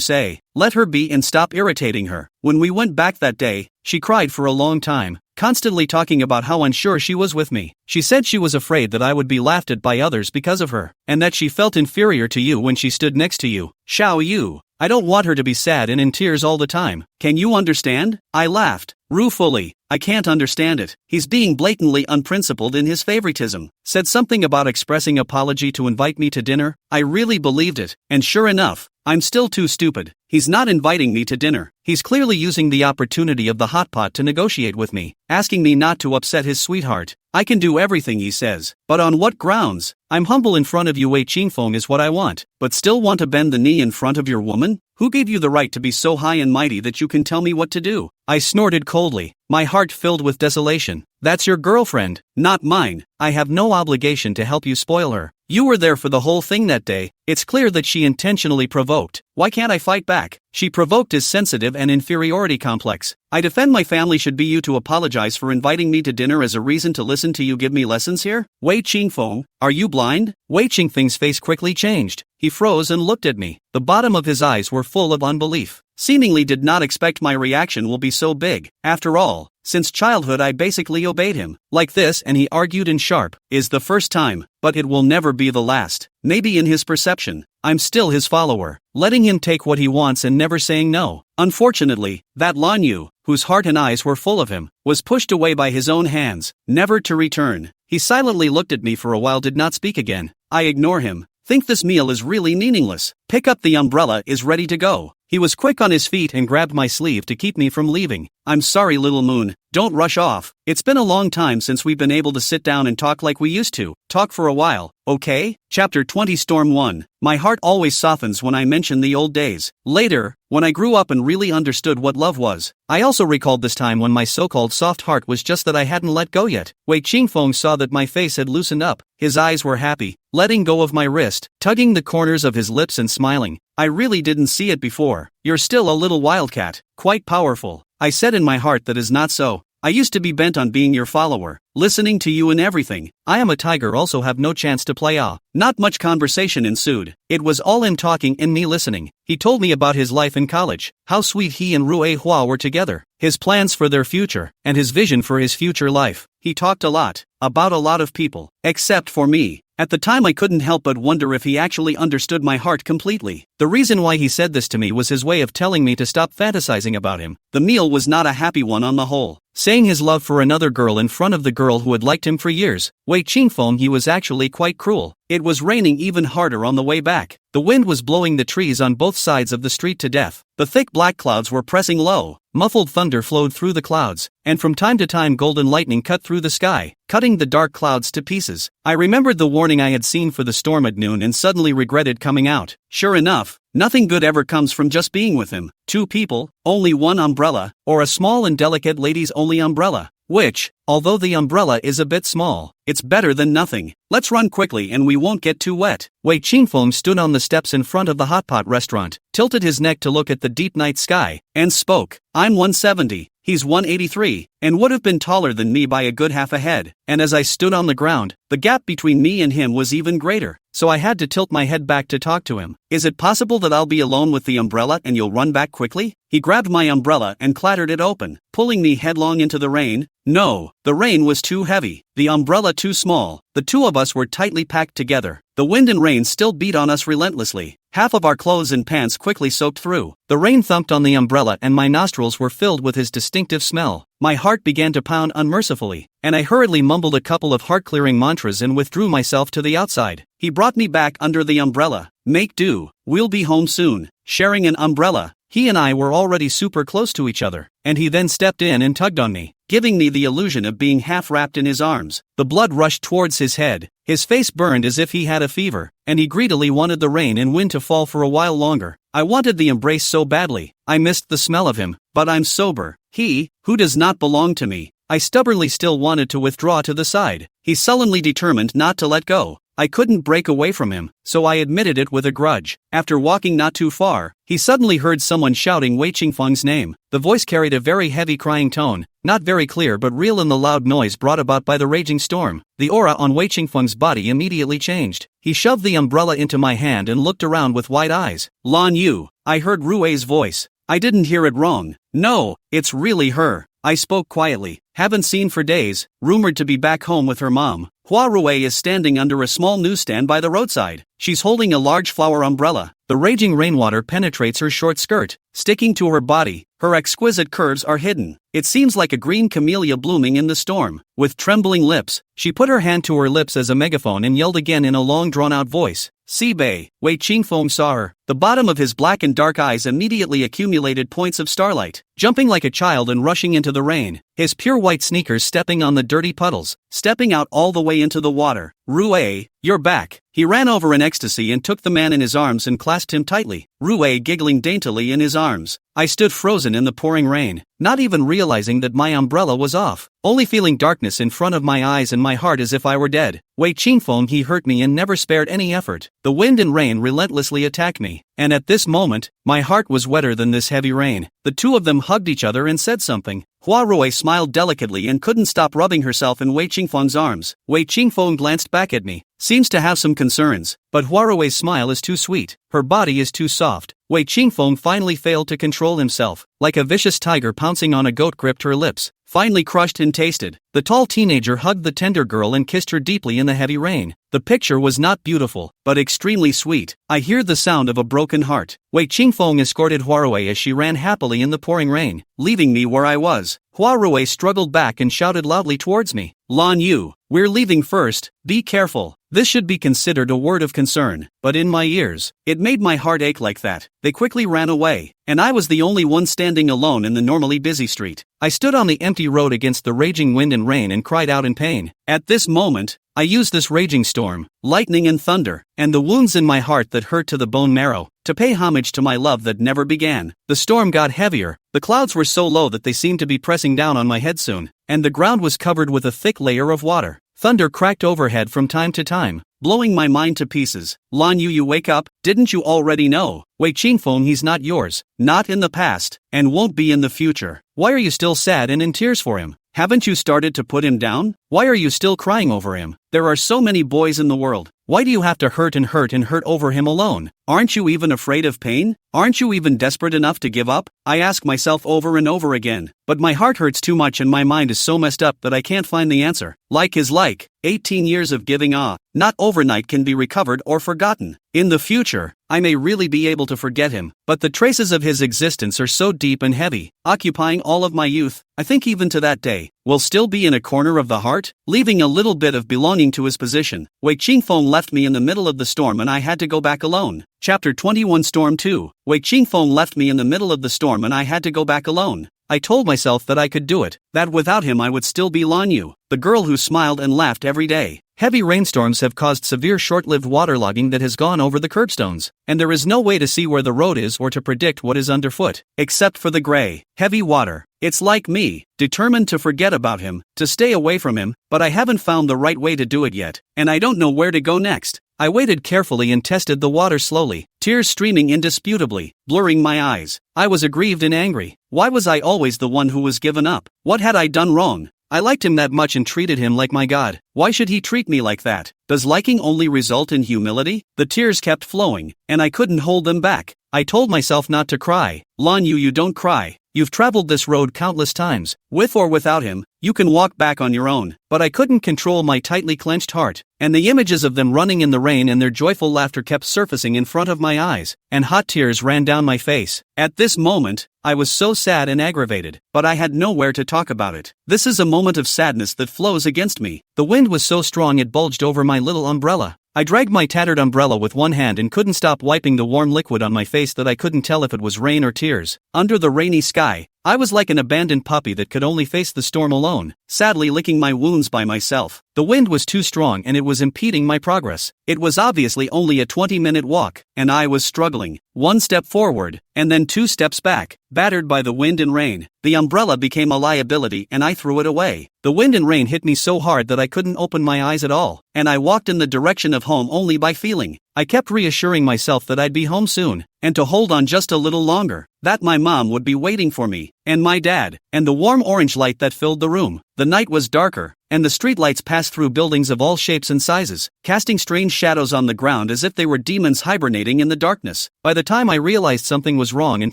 say. Let her be and stop irritating her. When we went back that day, she cried for a long time, constantly talking about how unsure she was with me. She said she was afraid that I would be laughed at by others because of her, and that she felt inferior to you when she stood next to you. Xiao Yu, I don't want her to be sad and in tears all the time. Can you understand? I laughed, ruefully. I can't understand it. He's being blatantly unprincipled in his favoritism. Said something about expressing apology to invite me to dinner. I really believed it, and sure enough, I'm still too stupid. He's not inviting me to dinner. He's clearly using the opportunity of the hot pot to negotiate with me, asking me not to upset his sweetheart. I can do everything he says, but on what grounds? I'm humble in front of you, Wei Qingfeng is what I want, but still want to bend the knee in front of your woman? Who gave you the right to be so high and mighty that you can tell me what to do? I snorted coldly, my heart filled with desolation. That's your girlfriend, not mine. I have no obligation to help you spoil her. You were there for the whole thing that day. It's clear that she intentionally provoked. Why can't I fight back? She provoked his sensitive and inferiority complex. I defend my family should be you to apologize for inviting me to dinner as a reason to listen to you give me lessons here? Wei Qingfeng, are you blind? Wei Qingfeng's face quickly changed. He froze and looked at me. The bottom of his eyes were full of unbelief. Seemingly did not expect my reaction will be so big. After all, since childhood I basically obeyed him. Like this, and he argued in sharp, is the first time, but it will never be the last. Maybe in his perception, I'm still his follower, letting him take what he wants and never saying no. Unfortunately, that Lan Yu, whose heart and eyes were full of him, was pushed away by his own hands, never to return. He silently looked at me for a while, did not speak again. I ignore him. Think this meal is really meaningless. Pick up the umbrella, is ready to go. He was quick on his feet and grabbed my sleeve to keep me from leaving. I'm sorry, little moon, don't rush off. It's been a long time since we've been able to sit down and talk like we used to. Talk for a while, okay? Chapter 20 Storm 1. My heart always softens when I mention the old days. Later, when I grew up and really understood what love was, I also recalled this time when my so-called soft heart was just that I hadn't let go yet. Wei Qingfeng saw that my face had loosened up. His eyes were happy, letting go of my wrist, tugging the corners of his lips and smiling. I really didn't see it before. You're still a little wildcat, quite powerful. I said in my heart that is not so. I used to be bent on being your follower, listening to you in everything. I am a tiger, also have no chance to play. Not much conversation ensued. It was all him talking and me listening. He told me about his life in college, how sweet he and Rue Hua were together, his plans for their future, and his vision for his future life. He talked a lot, about a lot of people, except for me. At the time I couldn't help but wonder if he actually understood my heart completely. The reason why he said this to me was his way of telling me to stop fantasizing about him. The meal was not a happy one on the whole. Saying his love for another girl in front of the girl who had liked him for years. Wei Qingfeng, he was actually quite cruel. It was raining even harder on the way back. The wind was blowing the trees on both sides of the street to death. The thick black clouds were pressing low. Muffled thunder flowed through the clouds, and from time to time golden lightning cut through the sky, cutting the dark clouds to pieces. I remembered the warning I had seen for the storm at noon and suddenly regretted coming out. Sure enough, nothing good ever comes from just being with him. 2 people, only 1 umbrella, or a small and delicate ladies only umbrella. Which, although the umbrella is a bit small, it's better than nothing. Let's run quickly and we won't get too wet. Wei Qingfeng stood on the steps in front of the hot pot restaurant, tilted his neck to look at the deep night sky, and spoke. I'm 170, he's 183, and would have been taller than me by a good half a head. And as I stood on the ground, the gap between me and him was even greater. So I had to tilt my head back to talk to him. Is it possible that I'll be alone with the umbrella and you'll run back quickly? He grabbed my umbrella and clattered it open, pulling me headlong into the rain. No, the rain was too heavy, the umbrella too small. The 2 of us were tightly packed together. The wind and rain still beat on us relentlessly. Half of our clothes and pants quickly soaked through. The rain thumped on the umbrella and my nostrils were filled with his distinctive smell. My heart began to pound unmercifully, and I hurriedly mumbled a couple of heart-clearing mantras and withdrew myself to the outside. He brought me back under the umbrella. Make do, we'll be home soon. Sharing an umbrella, he and I were already super close to each other, and he then stepped in and tugged on me, giving me the illusion of being half wrapped in his arms. The blood rushed towards his head, his face burned as if he had a fever, and he greedily wanted the rain and wind to fall for a while longer. I wanted the embrace so badly. I missed the smell of him, but I'm sober. He, who does not belong to me. I stubbornly still wanted to withdraw to the side. He sullenly determined not to let go. I couldn't break away from him, so I admitted it with a grudge. After walking not too far, he suddenly heard someone shouting Wei Qingfeng's name. The voice carried a very heavy crying tone, not very clear but real in the loud noise brought about by the raging storm. The aura on Wei Qingfeng's body immediately changed. He shoved the umbrella into my hand and looked around with wide eyes. Lan Yu, I heard Rue's voice. I didn't hear it wrong. No, it's really her. I spoke quietly. Haven't seen for days, rumored to be back home with her mom. Hua Rue is standing under a small newsstand by the roadside. She's holding a large flower umbrella. The raging rainwater penetrates her short skirt, sticking to her body. Her exquisite curves are hidden. It seems like a green camellia blooming in the storm. With trembling lips, she put her hand to her lips as a megaphone and yelled again in a long drawn-out voice. Bei. Wei Qingfeng saw her. The bottom of his black and dark eyes immediately accumulated points of starlight, jumping like a child and rushing into the rain, his pure white sneakers stepping on the dirty puddles, stepping out all the way into the water. Rue, you're back. He ran over in ecstasy and took the man in his arms and clasped him tightly, Rue giggling daintily in his arms. I stood frozen in the pouring rain, not even realizing that my umbrella was off, only feeling darkness in front of my eyes and my heart as if I were dead. Wei Qingfeng, he hurt me and never spared any effort. The wind and rain relentlessly attacked me, and at this moment, my heart was wetter than this heavy rain. The two of them hugged each other and said something. Hua Rui smiled delicately and couldn't stop rubbing herself in Wei Qingfeng's arms. Wei Qingfeng glanced back at me, seems to have some concerns, but Hua Rui's smile is too sweet, her body is too soft. Wei Qingfeng finally failed to control himself, like a vicious tiger pouncing on a goat gripped her lips, finally crushed and tasted. The tall teenager hugged the tender girl and kissed her deeply in the heavy rain. The picture was not beautiful, but extremely sweet. I hear the sound of a broken heart. Wei Qingfeng escorted Huarui as she ran happily in the pouring rain, leaving me where I was. Huarui struggled back and shouted loudly towards me, Lan Yu, we're leaving first, be careful. This should be considered a word of concern, but in my ears, it made my heart ache like that. They quickly ran away, and I was the only one standing alone in the normally busy street. I stood on the empty road against the raging wind and rain and cried out in pain. At this moment, I used this raging storm, lightning and thunder, and the wounds in my heart that hurt to the bone marrow, to pay homage to my love that never began. The storm got heavier, the clouds were so low that they seemed to be pressing down on my head soon, and the ground was covered with a thick layer of water. Thunder cracked overhead from time to time, blowing my mind to pieces. Lan Yu, you wake up, didn't you already know? Wei Qingfeng, he's not yours, not in the past, and won't be in the future. Why are you still sad and in tears for him? Haven't you started to put him down? Why are you still crying over him? There are so many boys in the world. Why do you have to hurt and hurt and hurt over him alone? Aren't you even afraid of pain? Aren't you even desperate enough to give up? I ask myself over and over again, but my heart hurts too much and my mind is so messed up that I can't find the answer. Like is like, 18 years of giving not overnight can be recovered or forgotten. In the future, I may really be able to forget him, but the traces of his existence are so deep and heavy, occupying all of my youth. I think even to that day, will still be in a corner of the heart, leaving a little bit of belonging to his position. Wei Qingfeng left me in the middle of the storm and I had to go back alone. Chapter 21 Storm 2. Wei Qingfeng left me in the middle of the storm and I had to go back alone. I told myself that I could do it, that without him I would still be Lan Yu, the girl who smiled and laughed every day. Heavy rainstorms have caused severe short-lived waterlogging that has gone over the curbstones, and there is no way to see where the road is or to predict what is underfoot, except for the gray, heavy water. It's like me, determined to forget about him, to stay away from him, but I haven't found the right way to do it yet, and I don't know where to go next. I waited carefully and tested the water slowly, tears streaming indisputably, blurring my eyes. I was aggrieved and angry. Why was I always the one who was given up? What had I done wrong? I liked him that much and treated him like my god. Why should he treat me like that? Does liking only result in humility? The tears kept flowing, and I couldn't hold them back. I told myself not to cry. Lan Yu, you don't cry. You've traveled this road countless times. With or without him, you can walk back on your own. But I couldn't control my tightly clenched heart, and the images of them running in the rain and their joyful laughter kept surfacing in front of my eyes, and hot tears ran down my face. At this moment, I was so sad and aggravated, but I had nowhere to talk about it. This is a moment of sadness that flows against me. The wind was so strong it bulged over my little umbrella. I dragged my tattered umbrella with one hand and couldn't stop wiping the warm liquid on my face that I couldn't tell if it was rain or tears. Under the rainy sky, I was like an abandoned puppy that could only face the storm alone, sadly licking my wounds by myself. The wind was too strong and it was impeding my progress. It was obviously only a 20-minute walk, and I was struggling. 1 step forward, and then 2 steps back, battered by the wind and rain. The umbrella became a liability and I threw it away. The wind and rain hit me so hard that I couldn't open my eyes at all, and I walked in the direction of home only by feeling. I kept reassuring myself that I'd be home soon, and to hold on just a little longer, that my mom would be waiting for me, and my dad, and the warm orange light that filled the room. The night was darker, and the streetlights passed through buildings of all shapes and sizes, casting strange shadows on the ground as if they were demons hibernating in the darkness. By the time I realized something was wrong and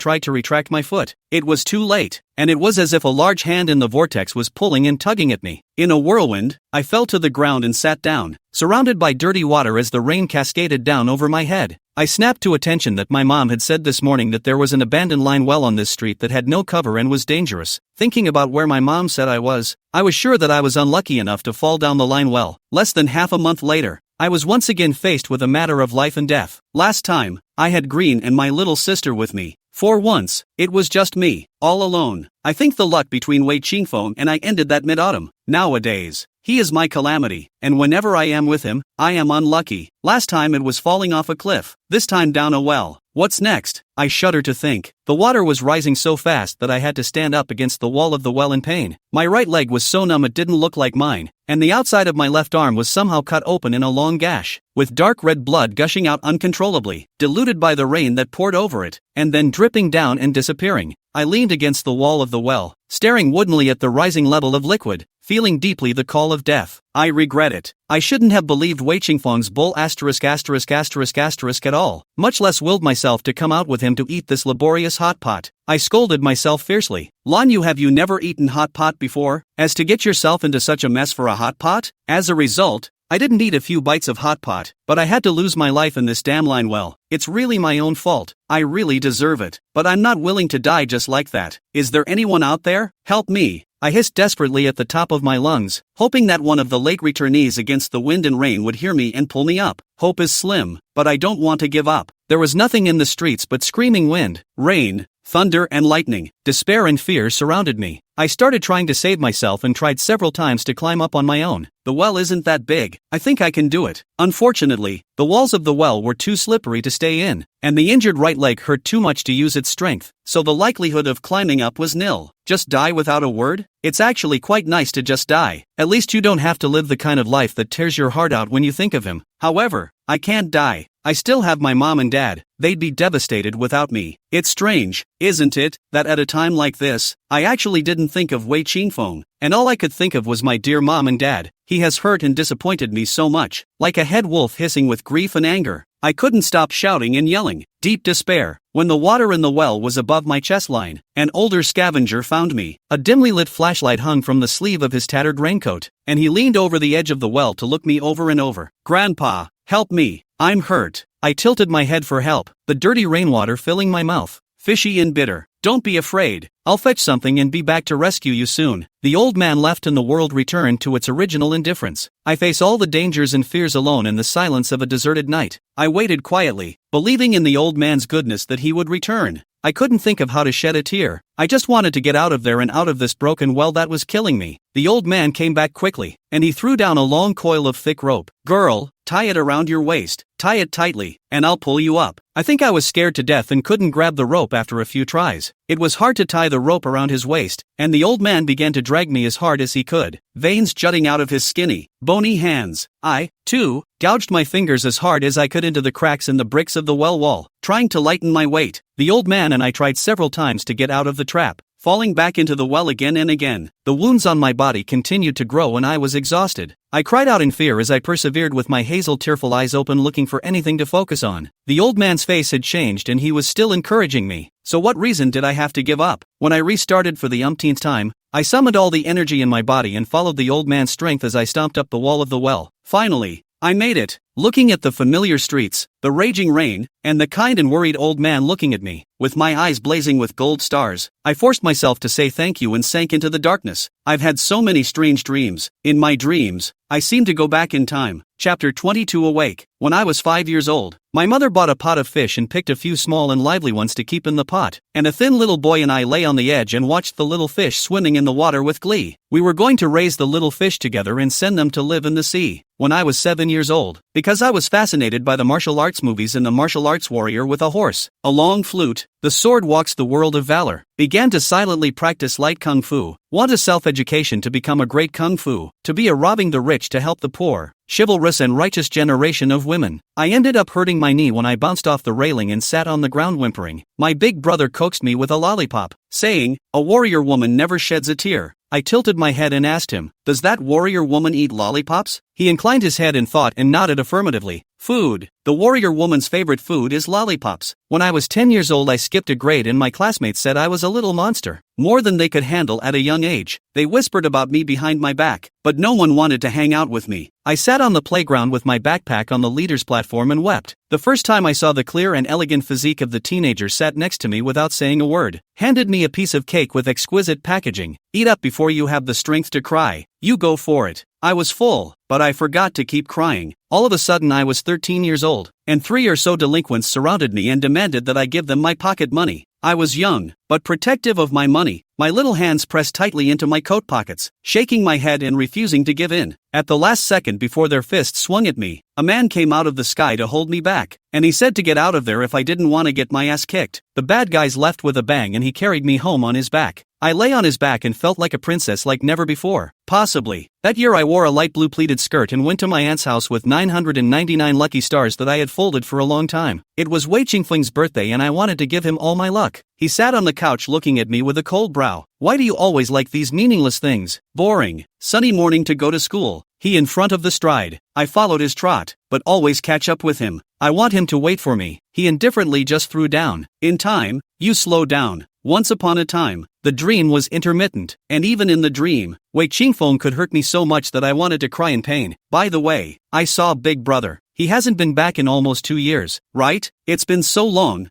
tried to retract my foot, it was too late, and it was as if a large hand in the vortex was pulling and tugging at me. In a whirlwind, I fell to the ground and sat down, surrounded by dirty water as the rain cascaded down over my head. I snapped to attention that my mom had said this morning that there was an abandoned line well on this street that had no cover and was dangerous. Thinking about where my mom said I was sure that I was unlucky enough to fall down the line well. Less than half a month later, I was once again faced with a matter of life and death. Last time, I had Green and my little sister with me. For once, it was just me, all alone. I think the luck between Wei Qingfeng and I ended that mid-autumn. Nowadays, he is my calamity, and whenever I am with him, I am unlucky. Last time it was falling off a cliff, this time down a well. What's next? I shudder to think. The water was rising so fast that I had to stand up against the wall of the well in pain. My right leg was so numb it didn't look like mine, and the outside of my left arm was somehow cut open in a long gash, with dark red blood gushing out uncontrollably, diluted by the rain that poured over it, and then dripping down and disappearing. I leaned against the wall of the well, staring woodenly at the rising level of liquid, feeling deeply the call of death. I regret it. I shouldn't have believed Wei Qingfeng's bull at all, much less willed myself to come out with him to eat this laborious hot pot. I scolded myself fiercely. Lan Yu, have you never eaten hot pot before, as to get yourself into such a mess for a hot pot? As a result, I didn't eat a few bites of hot pot, but I had to lose my life in this damn line well. It's really my own fault. I really deserve it. But I'm not willing to die just like that. Is there anyone out there? Help me. I hissed desperately at the top of my lungs, hoping that one of the late returnees against the wind and rain would hear me and pull me up. Hope is slim, but I don't want to give up. There was nothing in the streets but screaming wind, rain, thunder and lightning. Despair and fear surrounded me. I started trying to save myself and tried several times to climb up on my own. The well isn't that big. I think I can do it. Unfortunately, the walls of the well were too slippery to stay in, and the injured right leg hurt too much to use its strength, so the likelihood of climbing up was nil. Just die without a word? It's actually quite nice to just die. At least you don't have to live the kind of life that tears your heart out when you think of him. However, I can't die. I still have my mom and dad. They'd be devastated without me. It's strange, isn't it, that at a time like this, I actually didn't think of Wei Qingfeng, and all I could think of was my dear mom and dad. He has hurt and disappointed me so much, like a head wolf hissing with grief and anger. I couldn't stop shouting and yelling. Deep despair. When the water in the well was above my chest line, an older scavenger found me. A dimly lit flashlight hung from the sleeve of his tattered raincoat, and he leaned over the edge of the well to look me over and over. Grandpa, help me. I'm hurt. I tilted my head for help, the dirty rainwater filling my mouth, fishy and bitter. Don't be afraid. I'll fetch something and be back to rescue you soon. The old man left and the world returned to its original indifference. I face all the dangers and fears alone in the silence of a deserted night. I waited quietly, believing in the old man's goodness that he would return. I couldn't think of how to shed a tear. I just wanted to get out of there and out of this broken well that was killing me. The old man came back quickly, and he threw down a long coil of thick rope. Girl, tie it around your waist, tie it tightly, and I'll pull you up. I think I was scared to death and couldn't grab the rope after a few tries. It was hard to tie the rope around his waist, and the old man began to drag me as hard as he could, veins jutting out of his skinny, bony hands. I, too, gouged my fingers as hard as I could into the cracks in the bricks of the well wall, trying to lighten my weight. The old man and I tried several times to get out of the trap, falling back into the well again and again. The wounds on my body continued to grow and I was exhausted. I cried out in fear as I persevered with my hazel tearful eyes open looking for anything to focus on. The old man's face had changed and he was still encouraging me. So what reason did I have to give up? When I restarted for the umpteenth time, I summoned all the energy in my body and followed the old man's strength as I stomped up the wall of the well. Finally, I made it. Looking at the familiar streets, the raging rain, and the kind and worried old man looking at me, with my eyes blazing with gold stars, I forced myself to say thank you and sank into the darkness. I've had so many strange dreams. In my dreams, I seem to go back in time. Chapter 22 Awake. When I was 5 years old, my mother bought a pot of fish and picked a few small and lively ones to keep in the pot, and a thin little boy and I lay on the edge and watched the little fish swimming in the water with glee. We were going to raise the little fish together and send them to live in the sea. When I was 7 years old, because I was fascinated by the martial arts movies and the martial arts warrior with a horse, a long flute, the sword walks the world of valor, Began to silently practice light kung fu. Want a self-education to become a great kung fu, to be a robbing the rich to help the poor, chivalrous and righteous generation of women. I ended up hurting my knee when I bounced off the railing and sat on the ground whimpering. My big brother coaxed me with a lollipop, saying, "A warrior woman never sheds a tear." I tilted my head and asked him, "Does that warrior woman eat lollipops?" He inclined his head in thought and nodded affirmatively. Food. The warrior woman's favorite food is lollipops. When I was 10 years old, I skipped a grade and my classmates said I was a little monster. More than they could handle at a young age. They whispered about me behind my back, but no one wanted to hang out with me. I sat on the playground with my backpack on the leader's platform and wept. The first time I saw the clear and elegant physique of the teenager sat next to me without saying a word. Handed me a piece of cake with exquisite packaging. Eat up before you have the strength to cry. You go for it. I was full, but I forgot to keep crying. All of a sudden I was 13 years old, and 3 or so delinquents surrounded me and demanded that I give them my pocket money. I was young, but protective of my money. My little hands pressed tightly into my coat pockets, shaking my head and refusing to give in. At the last second before their fists swung at me, a man came out of the sky to hold me back, and he said to get out of there if I didn't want to get my ass kicked. The bad guys left with a bang and he carried me home on his back. I lay on his back and felt like a princess like never before. Possibly. That year I wore a light blue pleated skirt and went to my aunt's house with 999 lucky stars that I had folded for a long time. It was Wei Qingfeng's birthday and I wanted to give him all my luck. He sat on the couch looking at me with a cold brow. "Why do you always like these meaningless things? Boring. Sunny morning to go to school." He in front of the stride. I followed his trot, but always catch up with him. I want him to wait for me. He indifferently just threw down. "In time, you slow down. Once upon a time." The dream was intermittent, and even in the dream, Wei Qingfeng could hurt me so much that I wanted to cry in pain. By the way, I saw Big Brother. He hasn't been back in almost 2 years, right? It's been so long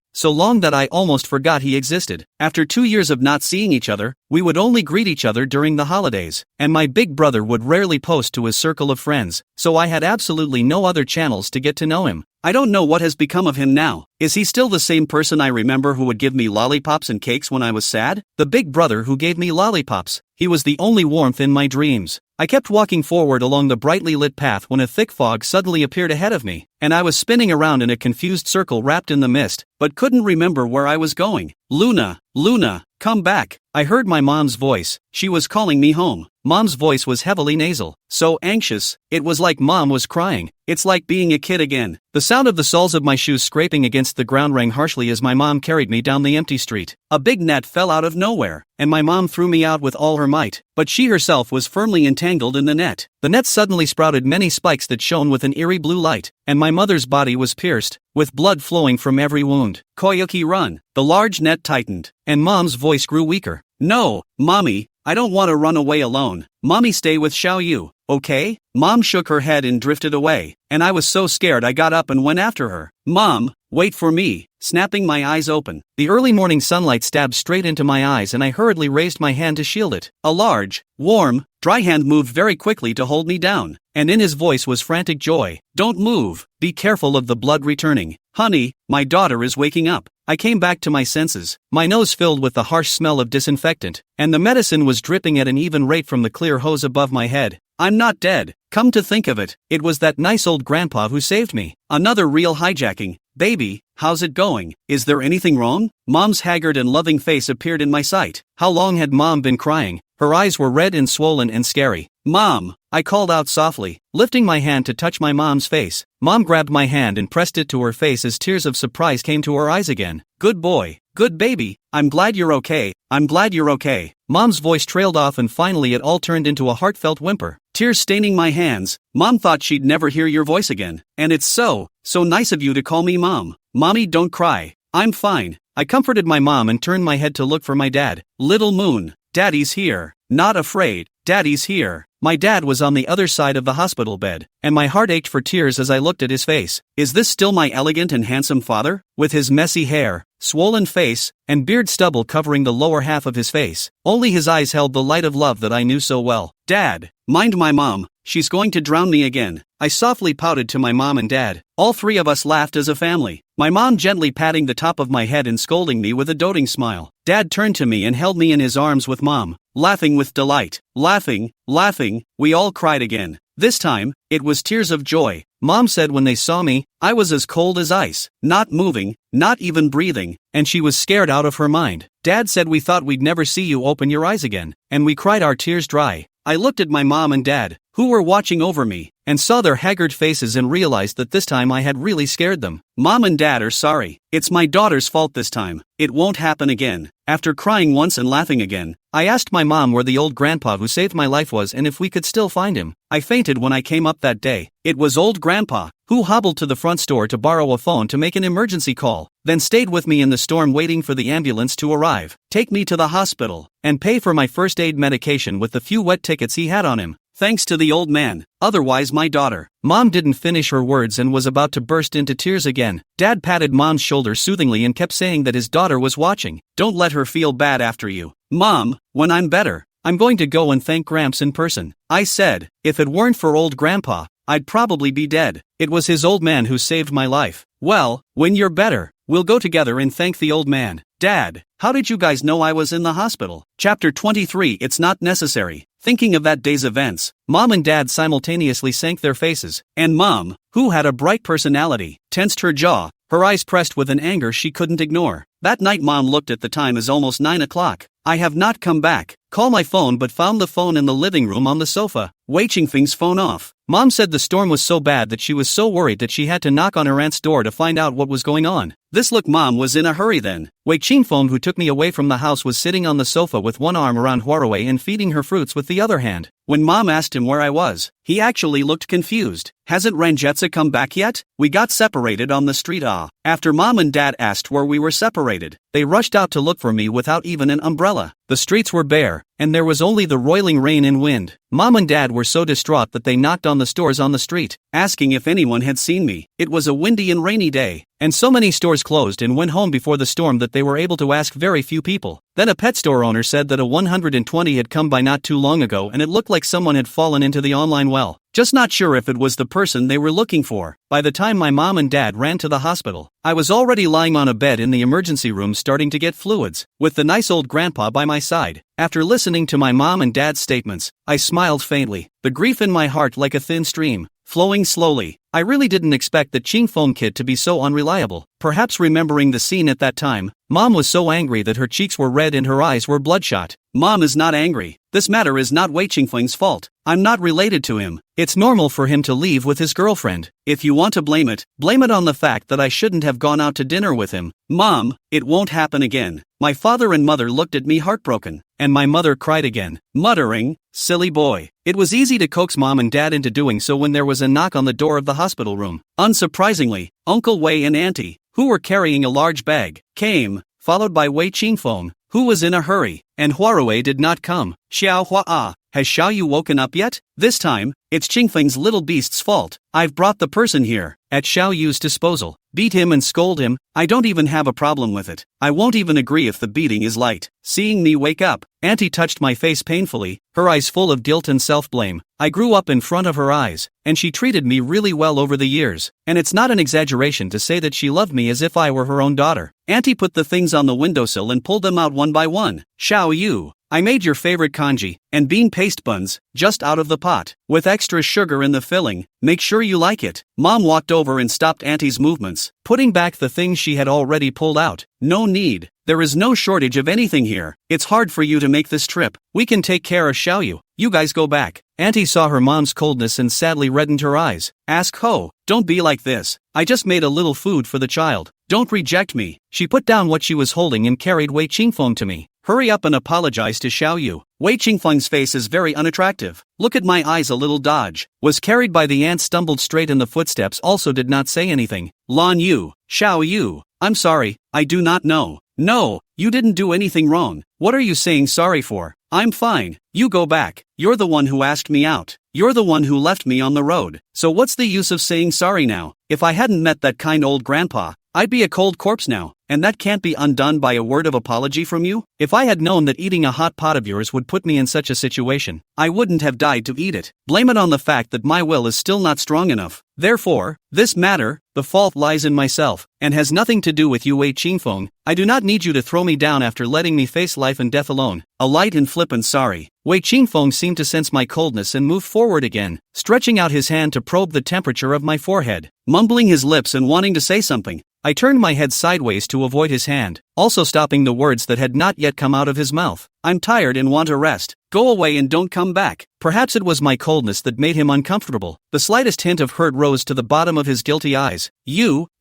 that I almost forgot he existed. After 2 years of not seeing each other, we would only greet each other during the holidays, and my big brother would rarely post to his circle of friends, so I had absolutely no other channels to get to know him. I don't know what has become of him now. Is he still the same person I remember who would give me lollipops and cakes when I was sad? The big brother who gave me lollipops. He was the only warmth in my dreams. I kept walking forward along the brightly lit path when a thick fog suddenly appeared ahead of me, and I was spinning around in a confused circle wrapped in the mist, but couldn't remember where I was going. "Luna, Luna, come back." I heard my mom's voice. She was calling me home. Mom's voice was heavily nasal, so anxious, it was like Mom was crying. It's like being a kid again. The sound of the soles of my shoes scraping against the ground rang harshly as my mom carried me down the empty street. A big net fell out of nowhere, and my mom threw me out with all her might, but she herself was firmly entangled in the net. The net suddenly sprouted many spikes that shone with an eerie blue light, and my mother's body was pierced, with blood flowing from every wound. "Koyuki, run." The large net tightened, and Mom's voice grew weaker. "No, Mommy, I don't want to run away alone. Mommy, stay with Xiao Yu, okay?" Mom shook her head and drifted away, and I was so scared I got up and went after her. "Mom, wait for me." Snapping my eyes open, the early morning sunlight stabbed straight into my eyes and I hurriedly raised my hand to shield it. A large, warm, dry hand moved very quickly to hold me down, and in his voice was frantic joy. "Don't move, be careful of the blood returning. Honey, my daughter is waking up." I came back to my senses, my nose filled with the harsh smell of disinfectant, and the medicine was dripping at an even rate from the clear hose above my head. I'm not dead. Come to think of it, it was that nice old grandpa who saved me. Another real hijacking. "Baby, how's it going? Is there anything wrong?" Mom's haggard and loving face appeared in my sight. How long had Mom been crying? Her eyes were red and swollen and scary. "Mom," I called out softly, lifting my hand to touch my mom's face. Mom grabbed my hand and pressed it to her face as tears of surprise came to her eyes again. "Good boy, good baby, I'm glad you're okay, I'm glad you're okay." Mom's voice trailed off and finally it all turned into a heartfelt whimper. Tears staining my hands. "Mom thought she'd never hear your voice again, and it's so nice of you to call me Mom. Mommy, don't cry, I'm fine." I comforted my mom and turned my head to look for my dad. "Little Moon, Daddy's here. Not afraid, Daddy's here." My dad was on the other side of the hospital bed, and my heart ached for tears as I looked at his face. Is this still my elegant and handsome father? With his messy hair, swollen face, and beard stubble covering the lower half of his face. Only his eyes held the light of love that I knew so well. "Dad, mind my mom, she's going to drown me again. I softly pouted to my mom and dad. All three of us laughed as a family, my mom gently patting the top of my head and scolding me with a doting smile. Dad turned to me and held me in his arms with mom, laughing with delight. Laughing, we all cried again. This time, it was tears of joy. Mom said when they saw me, I was as cold as ice, not moving, not even breathing, and she was scared out of her mind. Dad said we thought we'd never see you open your eyes again, and we cried our tears dry. I looked at my mom and dad, who were watching over me, and saw their haggard faces and realized that this time I had really scared them. Mom and dad are sorry. It's my daughter's fault this time. It won't happen again. After crying once and laughing again, I asked my mom where the old grandpa who saved my life was and if we could still find him. I fainted when I came up that day. It was old grandpa, who hobbled to the front store to borrow a phone to make an emergency call, then stayed with me in the storm waiting for the ambulance to arrive, take me to the hospital, and pay for my first aid medication with the few wet tickets he had on him. Thanks to the old man, otherwise my daughter. Mom didn't finish her words and was about to burst into tears again. Dad patted Mom's shoulder soothingly and kept saying that his daughter was watching. Don't let her feel bad after you. Mom, when I'm better, I'm going to go and thank Gramps in person. I said, if it weren't for old grandpa, I'd probably be dead. It was his old man who saved my life. Well, when you're better, we'll go together and thank the old man. Dad, how did you guys know I was in the hospital? Chapter 23. It's not necessary. Thinking of that day's events, Mom and Dad simultaneously sank their faces, and Mom, who had a bright personality, tensed her jaw, her eyes pressed with an anger she couldn't ignore. That night Mom looked at the time as almost 9 o'clock. I have not come back. Call my phone but found the phone in the living room on the sofa. Wei Qingfeng's phone off. Mom said the storm was so bad that she was so worried that she had to knock on her aunt's door to find out what was going on. This look, Mom was in a hurry then. Wei Qingfeng, who took me away from the house, was sitting on the sofa with one arm around Huarui and feeding her fruits with the other hand. When Mom asked him where I was, he actually looked confused. Hasn't Ranjetsa come back yet? We got separated on the street. After Mom and Dad asked where we were separated, they rushed out to look for me without even an umbrella. The streets were bare, and there was only the roiling rain and wind. Mom and Dad were so distraught that they knocked on the stores on the street, asking if anyone had seen me. It was a windy and rainy day, and so many stores closed and went home before the storm that they were able to ask very few people. Then a pet store owner said that a 120 had come by not too long ago and it looked like someone had fallen into the online well. Just not sure if it was the person they were looking for. By the time my mom and dad ran to the hospital, I was already lying on a bed in the emergency room starting to get fluids, with the nice old grandpa by my side. After listening to my mom and dad's statements, I smiled faintly, the grief in my heart like a thin stream, flowing slowly. I really didn't expect the Qingfeng kid to be so unreliable. Perhaps remembering the scene at that time, Mom was so angry that her cheeks were red and her eyes were bloodshot. Mom is not angry. This matter is not Wei Qingfeng's fault. I'm not related to him. It's normal for him to leave with his girlfriend. If you want to blame it on the fact that I shouldn't have gone out to dinner with him. Mom, it won't happen again. My father and mother looked at me heartbroken, and my mother cried again, muttering, silly boy. It was easy to coax Mom and Dad into doing so when there was a knock on the door of the hospital room. Unsurprisingly, Uncle Wei and Auntie, who were carrying a large bag, came, followed by Wei Qingfeng, who was in a hurry, and Huarui did not come. Xiao Hua, has Xiao Yu woken up yet? This time, it's Qingfeng's little beast's fault. I've brought the person here, at Xiao Yu's disposal. Beat him and scold him, I don't even have a problem with it. I won't even agree if the beating is light. Seeing me wake up, Auntie touched my face painfully, her eyes full of guilt and self-blame. I grew up in front of her eyes, and she treated me really well over the years, and it's not an exaggeration to say that she loved me as if I were her own daughter. Auntie put the things on the windowsill and pulled them out one by one. Xiao Yu, I made your favorite congee and bean paste buns, just out of the pot, with extra sugar in the filling. Make sure you like it. Mom walked over and stopped Auntie's movements, putting back the things she had already pulled out. No need. There is no shortage of anything here. It's hard for you to make this trip. We can take care of Xiao Yu. You guys go back. Auntie saw her mom's coldness and sadly reddened her eyes. Ask Ho, don't be like this. I just made a little food for the child. Don't reject me. She put down what she was holding and carried Wei Qingfeng to me. Hurry up and apologize to Xiao Yu. Wei Qingfeng's face is very unattractive. Look at my eyes, a little dodge. Was carried by the aunt, stumbled straight in the footsteps, also did not say anything. Lan Yu, Xiao Yu, I'm sorry, I do not know. No, you didn't do anything wrong. What are you saying sorry for? I'm fine. You go back. You're the one who asked me out. You're the one who left me on the road. So what's the use of saying sorry now? If I hadn't met that kind old grandpa, I'd be a cold corpse now, and that can't be undone by a word of apology from you? If I had known that eating a hot pot of yours would put me in such a situation, I wouldn't have died to eat it. Blame it on the fact that my will is still not strong enough. Therefore, this matter, the fault lies in myself, and has nothing to do with you, Wei Qingfeng. I do not need you to throw me down after letting me face life and death alone. A light and flippant sorry. Wei Qingfeng seemed to sense my coldness and moved forward again, stretching out his hand to probe the temperature of my forehead. Mumbling his lips and wanting to say something, I turned my head sideways to avoid his hand, also stopping the words that had not yet come out of his mouth. I'm tired and want a rest. Go away and don't come back. Perhaps it was my coldness that made him uncomfortable. The slightest hint of hurt rose to the bottom of his guilty eyes.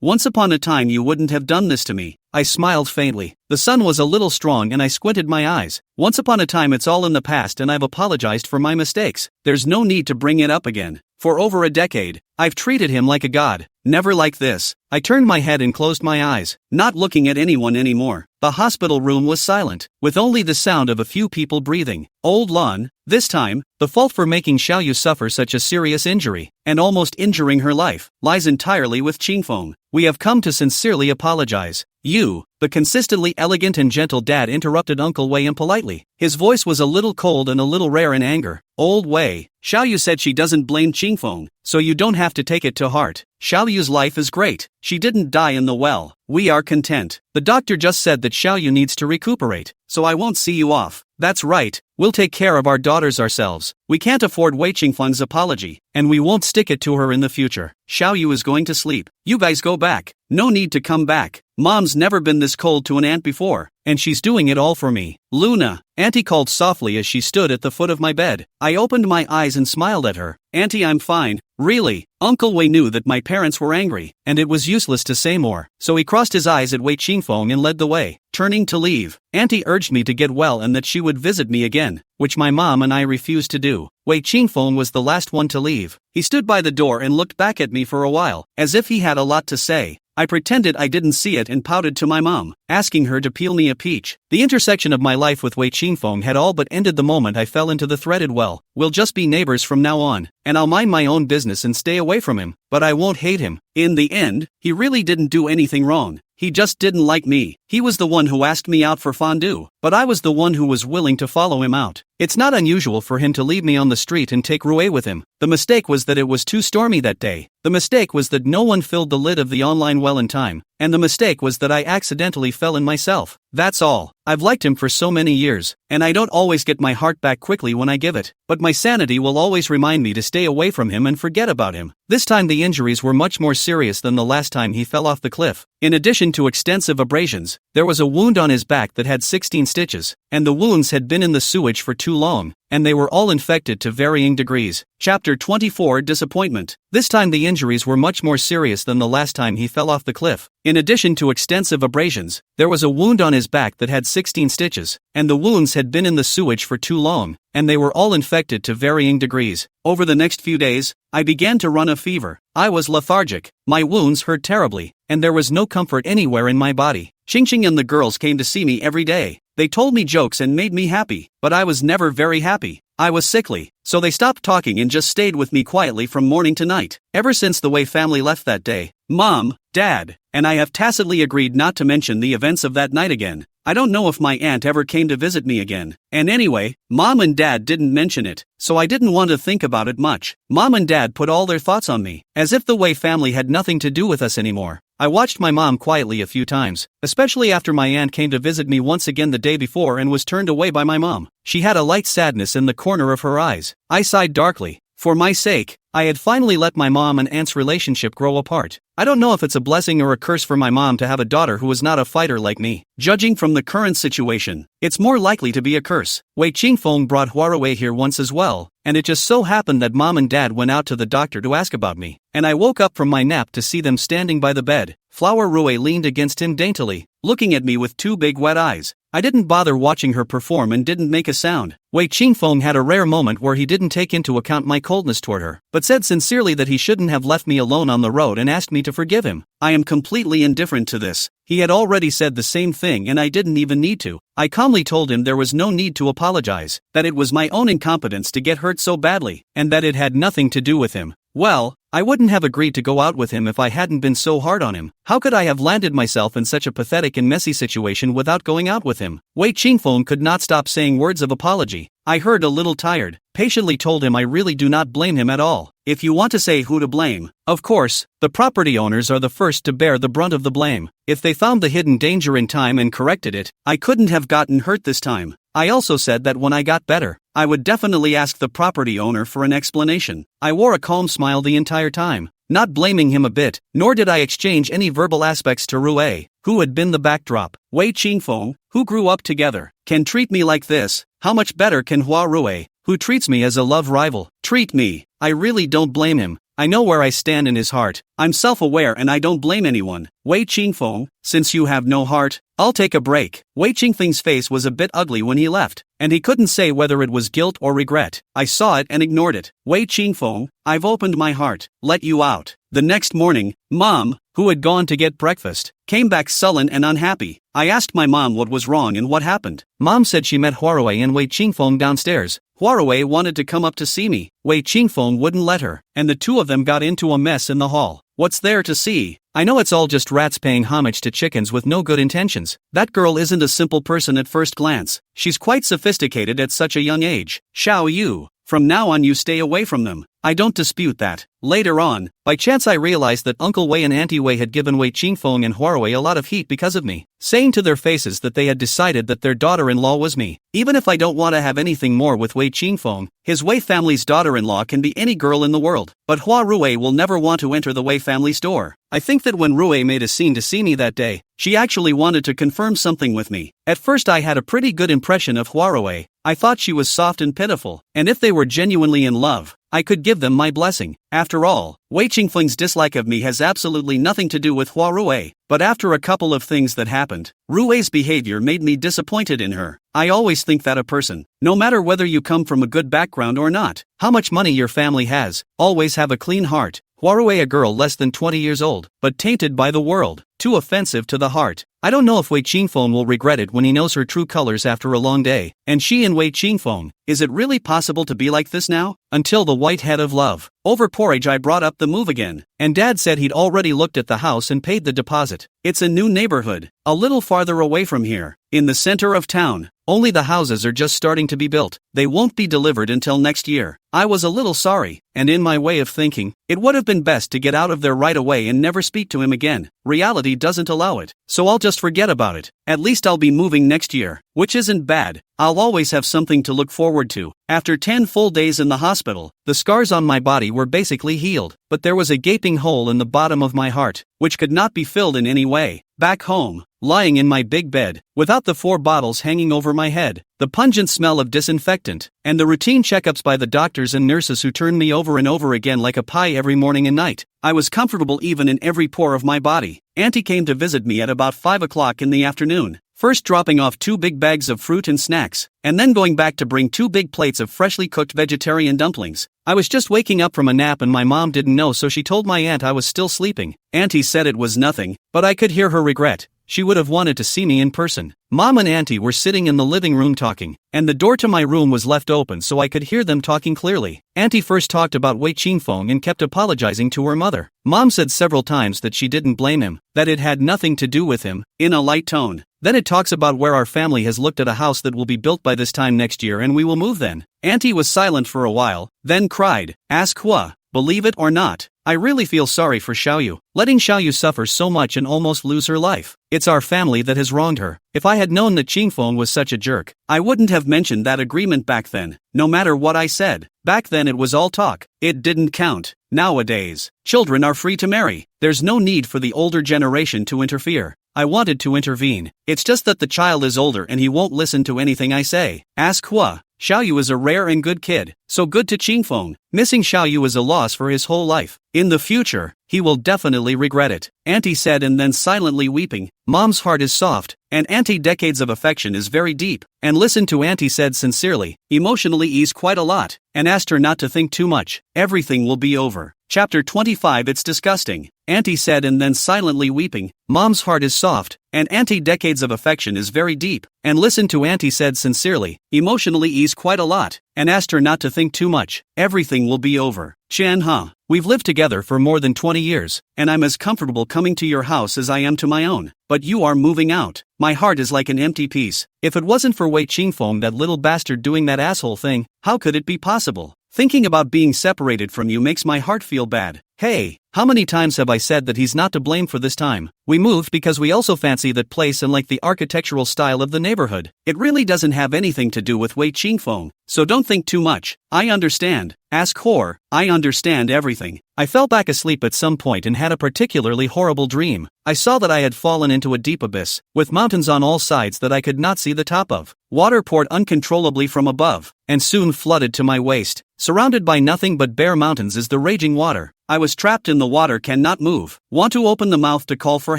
Once upon a time you wouldn't have done this to me. I smiled faintly. The sun was a little strong and I squinted my eyes. Once upon a time it's all in the past and I've apologized for my mistakes. There's no need to bring it up again. For over a decade, I've treated him like a god. Never like this. I turned my head and closed my eyes, not looking at anyone anymore. The hospital room was silent, with only the sound of a few people breathing. Old Lun, this time, the fault for making Xiaoyu suffer such a serious injury, and almost injuring her life, lies entirely with Qingfeng. We have come to sincerely apologize. The consistently elegant and gentle dad interrupted Uncle Wei impolitely. His voice was a little cold and a little rare in anger. Old Wei, Xiaoyu said she doesn't blame Qingfeng, so you don't have to take it to heart. Xiaoyu's life is great. She didn't die in the well. We are content. The doctor just said that Xiaoyu needs to recuperate, so I won't see you off. That's right, we'll take care of our daughters ourselves. We can't afford Wei Qingfeng's apology, and we won't stick it to her in the future. Xiaoyu is going to sleep. You guys go back. No need to come back. Mom's never been this cold to an aunt before, and she's doing it all for me. Luna, Auntie called softly as she stood at the foot of my bed. I opened my eyes and smiled at her. Auntie, I'm fine. Really? Uncle Wei knew that my parents were angry, and it was useless to say more, so he crossed his eyes at Wei Qingfeng and led the way. Turning to leave, Auntie urged me to get well and that she would visit me again, which my mom and I refused to do. Wei Qingfeng was the last one to leave. He stood by the door and looked back at me for a while, as if he had a lot to say. I pretended I didn't see it and pouted to my mom, asking her to peel me a peach. The intersection of my life with Wei Qingfeng had all but ended the moment I fell into the threaded well. We'll just be neighbors from now on, and I'll mind my own business and stay away from him, but I won't hate him. In the end, he really didn't do anything wrong. He just didn't like me. He was the one who asked me out for fondue, but I was the one who was willing to follow him out. It's not unusual for him to leave me on the street and take Rui with him. The mistake was that it was too stormy that day. The mistake was that no one filled the lid of the online well in time. And the mistake was that I accidentally fell in myself. That's all. I've liked him for so many years, and I don't always get my heart back quickly when I give it. But my sanity will always remind me to stay away from him and forget about him. This time the injuries were much more serious than the last time he fell off the cliff. In addition to extensive abrasions, there was a wound on his back that had 16 stitches, and the wounds had been in the sewage for too long, and they were all infected to varying degrees. Chapter 24 Disappointment. This time the injuries were much more serious than the last time he fell off the cliff. In addition to extensive abrasions, there was a wound on his back that had 16 stitches, and the wounds had been in the sewage for too long, and they were all infected to varying degrees. Over the next few days, I began to run a fever. I was lethargic, my wounds hurt terribly, and there was no comfort anywhere in my body. Xingxing and the girls came to see me every day. They told me jokes and made me happy, but I was never very happy. I was sickly, so they stopped talking and just stayed with me quietly from morning to night. Ever since the Wei family left that day, Mom, Dad, and I have tacitly agreed not to mention the events of that night again. I don't know if my aunt ever came to visit me again. And anyway, Mom and Dad didn't mention it, so I didn't want to think about it much. Mom and Dad put all their thoughts on me, as if the Wei family had nothing to do with us anymore. I watched my mom quietly a few times, especially after my aunt came to visit me once again the day before and was turned away by my mom. She had a light sadness in the corner of her eyes. I sighed darkly. For my sake, I had finally let my mom and aunt's relationship grow apart. I don't know if it's a blessing or a curse for my mom to have a daughter who is not a fighter like me. Judging from the current situation, it's more likely to be a curse. Wei Qingfeng brought Huarui here once as well, and it just so happened that Mom and Dad went out to the doctor to ask about me, and I woke up from my nap to see them standing by the bed. Flower Rui leaned against him daintily, looking at me with two big wet eyes. I didn't bother watching her perform and didn't make a sound. Wei Qingfeng had a rare moment where he didn't take into account my coldness toward her, but said sincerely that he shouldn't have left me alone on the road and asked me to forgive him. I am completely indifferent to this. He had already said the same thing and I didn't even need to. I calmly told him there was no need to apologize, that it was my own incompetence to get hurt so badly, and that it had nothing to do with him. Well, I wouldn't have agreed to go out with him if I hadn't been so hard on him. How could I have landed myself in such a pathetic and messy situation without going out with him? Wei Qingfeng could not stop saying words of apology. I heard a little tired, patiently told him I really do not blame him at all. If you want to say who to blame, of course, the property owners are the first to bear the brunt of the blame. If they found the hidden danger in time and corrected it, I couldn't have gotten hurt this time. I also said that when I got better, I would definitely ask the property owner for an explanation. I wore a calm smile the entire time, not blaming him a bit, nor did I exchange any verbal aspects to Rui, who had been the backdrop. Wei Qingfeng, who grew up together, can treat me like this. How much better can Rui, who treats me as a love rival, treat me? I really don't blame him. I know where I stand in his heart. I'm self-aware and I don't blame anyone. Wei Qingfeng, since you have no heart, I'll take a break. Wei Qingfeng's face was a bit ugly when he left, and he couldn't say whether it was guilt or regret. I saw it and ignored it. Wei Qingfeng, I've opened my heart, let you out. The next morning, Mom, who had gone to get breakfast, came back sullen and unhappy. I asked my mom what was wrong and what happened. Mom said she met Huarui and Wei Qingfeng downstairs. Huarui wanted to come up to see me. Wei Qingfeng wouldn't let her, and the two of them got into a mess in the hall. What's there to see? I know it's all just rats paying homage to chickens with no good intentions. That girl isn't a simple person at first glance. She's quite sophisticated at such a young age. Xiao Yu, from now on you stay away from them. I don't dispute that. Later on, by chance I realized that Uncle Wei and Auntie Wei had given Wei Qingfeng and Huarui a lot of heat because of me, saying to their faces that they had decided that their daughter-in-law was me. Even if I don't want to have anything more with Wei Qingfeng, his Wei family's daughter-in-law can be any girl in the world. But Huarui will never want to enter the Wei family's door. I think that when Rui made a scene to see me that day, she actually wanted to confirm something with me. At first I had a pretty good impression of Huarui. I thought she was soft and pitiful, and if they were genuinely in love, I could give them my blessing. After all, Wei Qingfeng's dislike of me has absolutely nothing to do with Huarui. But after a couple of things that happened, Rui's behavior made me disappointed in her. I always think that a person, no matter whether you come from a good background or not, how much money your family has, always have a clean heart. Huarui, a girl less than 20 years old, but tainted by the world, too offensive to the heart. I don't know if Wei Qingfeng will regret it when he knows her true colors after a long day. And she and Wei Qingfeng, is it really possible to be like this now? Until the white head of love. Over porridge I brought up the move again, and Dad said he'd already looked at the house and paid the deposit. It's a new neighborhood, a little farther away from here, in the center of town. Only the houses are just starting to be built. They won't be delivered until next year. I was a little sorry, and in my way of thinking, it would have been best to get out of there right away and never speak to him again. Reality doesn't allow it, so I'll just forget about it. At least I'll be moving next year, which isn't bad. I'll always have something to look forward to. After 10 full days in the hospital, the scars on my body were basically healed, but there was a gaping hole in the bottom of my heart, which could not be filled in any way. Back home, lying in my big bed, without the 4 bottles hanging over my head, the pungent smell of disinfectant, and the routine checkups by the doctors and nurses who turned me over and over again like a pie every morning and night, I was comfortable even in every pore of my body. Auntie came to visit me at about 5 o'clock in the afternoon, first dropping off 2 big bags of fruit and snacks, and then going back to bring 2 big plates of freshly cooked vegetarian dumplings. I was just waking up from a nap and my mom didn't know, so she told my aunt I was still sleeping. Auntie said it was nothing, but I could hear her regret. She would have wanted to see me in person. Mom and Auntie were sitting in the living room talking, and the door to my room was left open so I could hear them talking clearly. Auntie first talked about Wei Qingfeng and kept apologizing to her mother. Mom said several times that she didn't blame him, that it had nothing to do with him, in a light tone. Then it talks about where our family has looked at a house that will be built by this time next year and we will move then. Auntie was silent for a while, then cried, "Ask Hua, believe it or not, I really feel sorry for Xiaoyu, letting Xiaoyu suffer so much and almost lose her life. It's our family that has wronged her. If I had known that Qingfeng was such a jerk, I wouldn't have mentioned that agreement back then, no matter what I said. Back then it was all talk. It didn't count. Nowadays, children are free to marry. There's no need for the older generation to interfere. I wanted to intervene. It's just that the child is older and he won't listen to anything I say. Ask Hua. Xiaoyu is a rare and good kid, so good to Qingfeng. Missing Xiaoyu is a loss for his whole life. In the future, he will definitely regret it," Auntie said, and then silently weeping. Mom's heart is soft, and Auntie decades of affection is very deep. And listen to Auntie said sincerely, emotionally ease quite a lot, and asked her not to think too much. Everything will be over. Chapter 25. It's disgusting, Auntie said, and then silently weeping. Mom's heart is soft, and Auntie decades of affection is very deep. And listen to Auntie said sincerely, emotionally ease quite a lot, and asked her not to think too much. Everything will be over. Chen huh. We've lived together for more than 20 years, and I'm as comfortable coming to your house as I am to my own. But you are moving out. My heart is like an empty piece. If it wasn't for Wei Qingfeng, that little bastard doing that asshole thing, how could it be possible? Thinking about being separated from you makes my heart feel bad. Hey, how many times have I said that he's not to blame for this time? We moved because we also fancy that place and like the architectural style of the neighborhood. It really doesn't have anything to do with Wei Qingfeng, so don't think too much. I understand. Ask whore, I understand everything. I fell back asleep at some point and had a particularly horrible dream. I saw that I had fallen into a deep abyss, with mountains on all sides that I could not see the top of. Water poured uncontrollably from above, and soon flooded to my waist. Surrounded by nothing but bare mountains is the raging water. I was trapped in the water, cannot move. Want to open the mouth to call for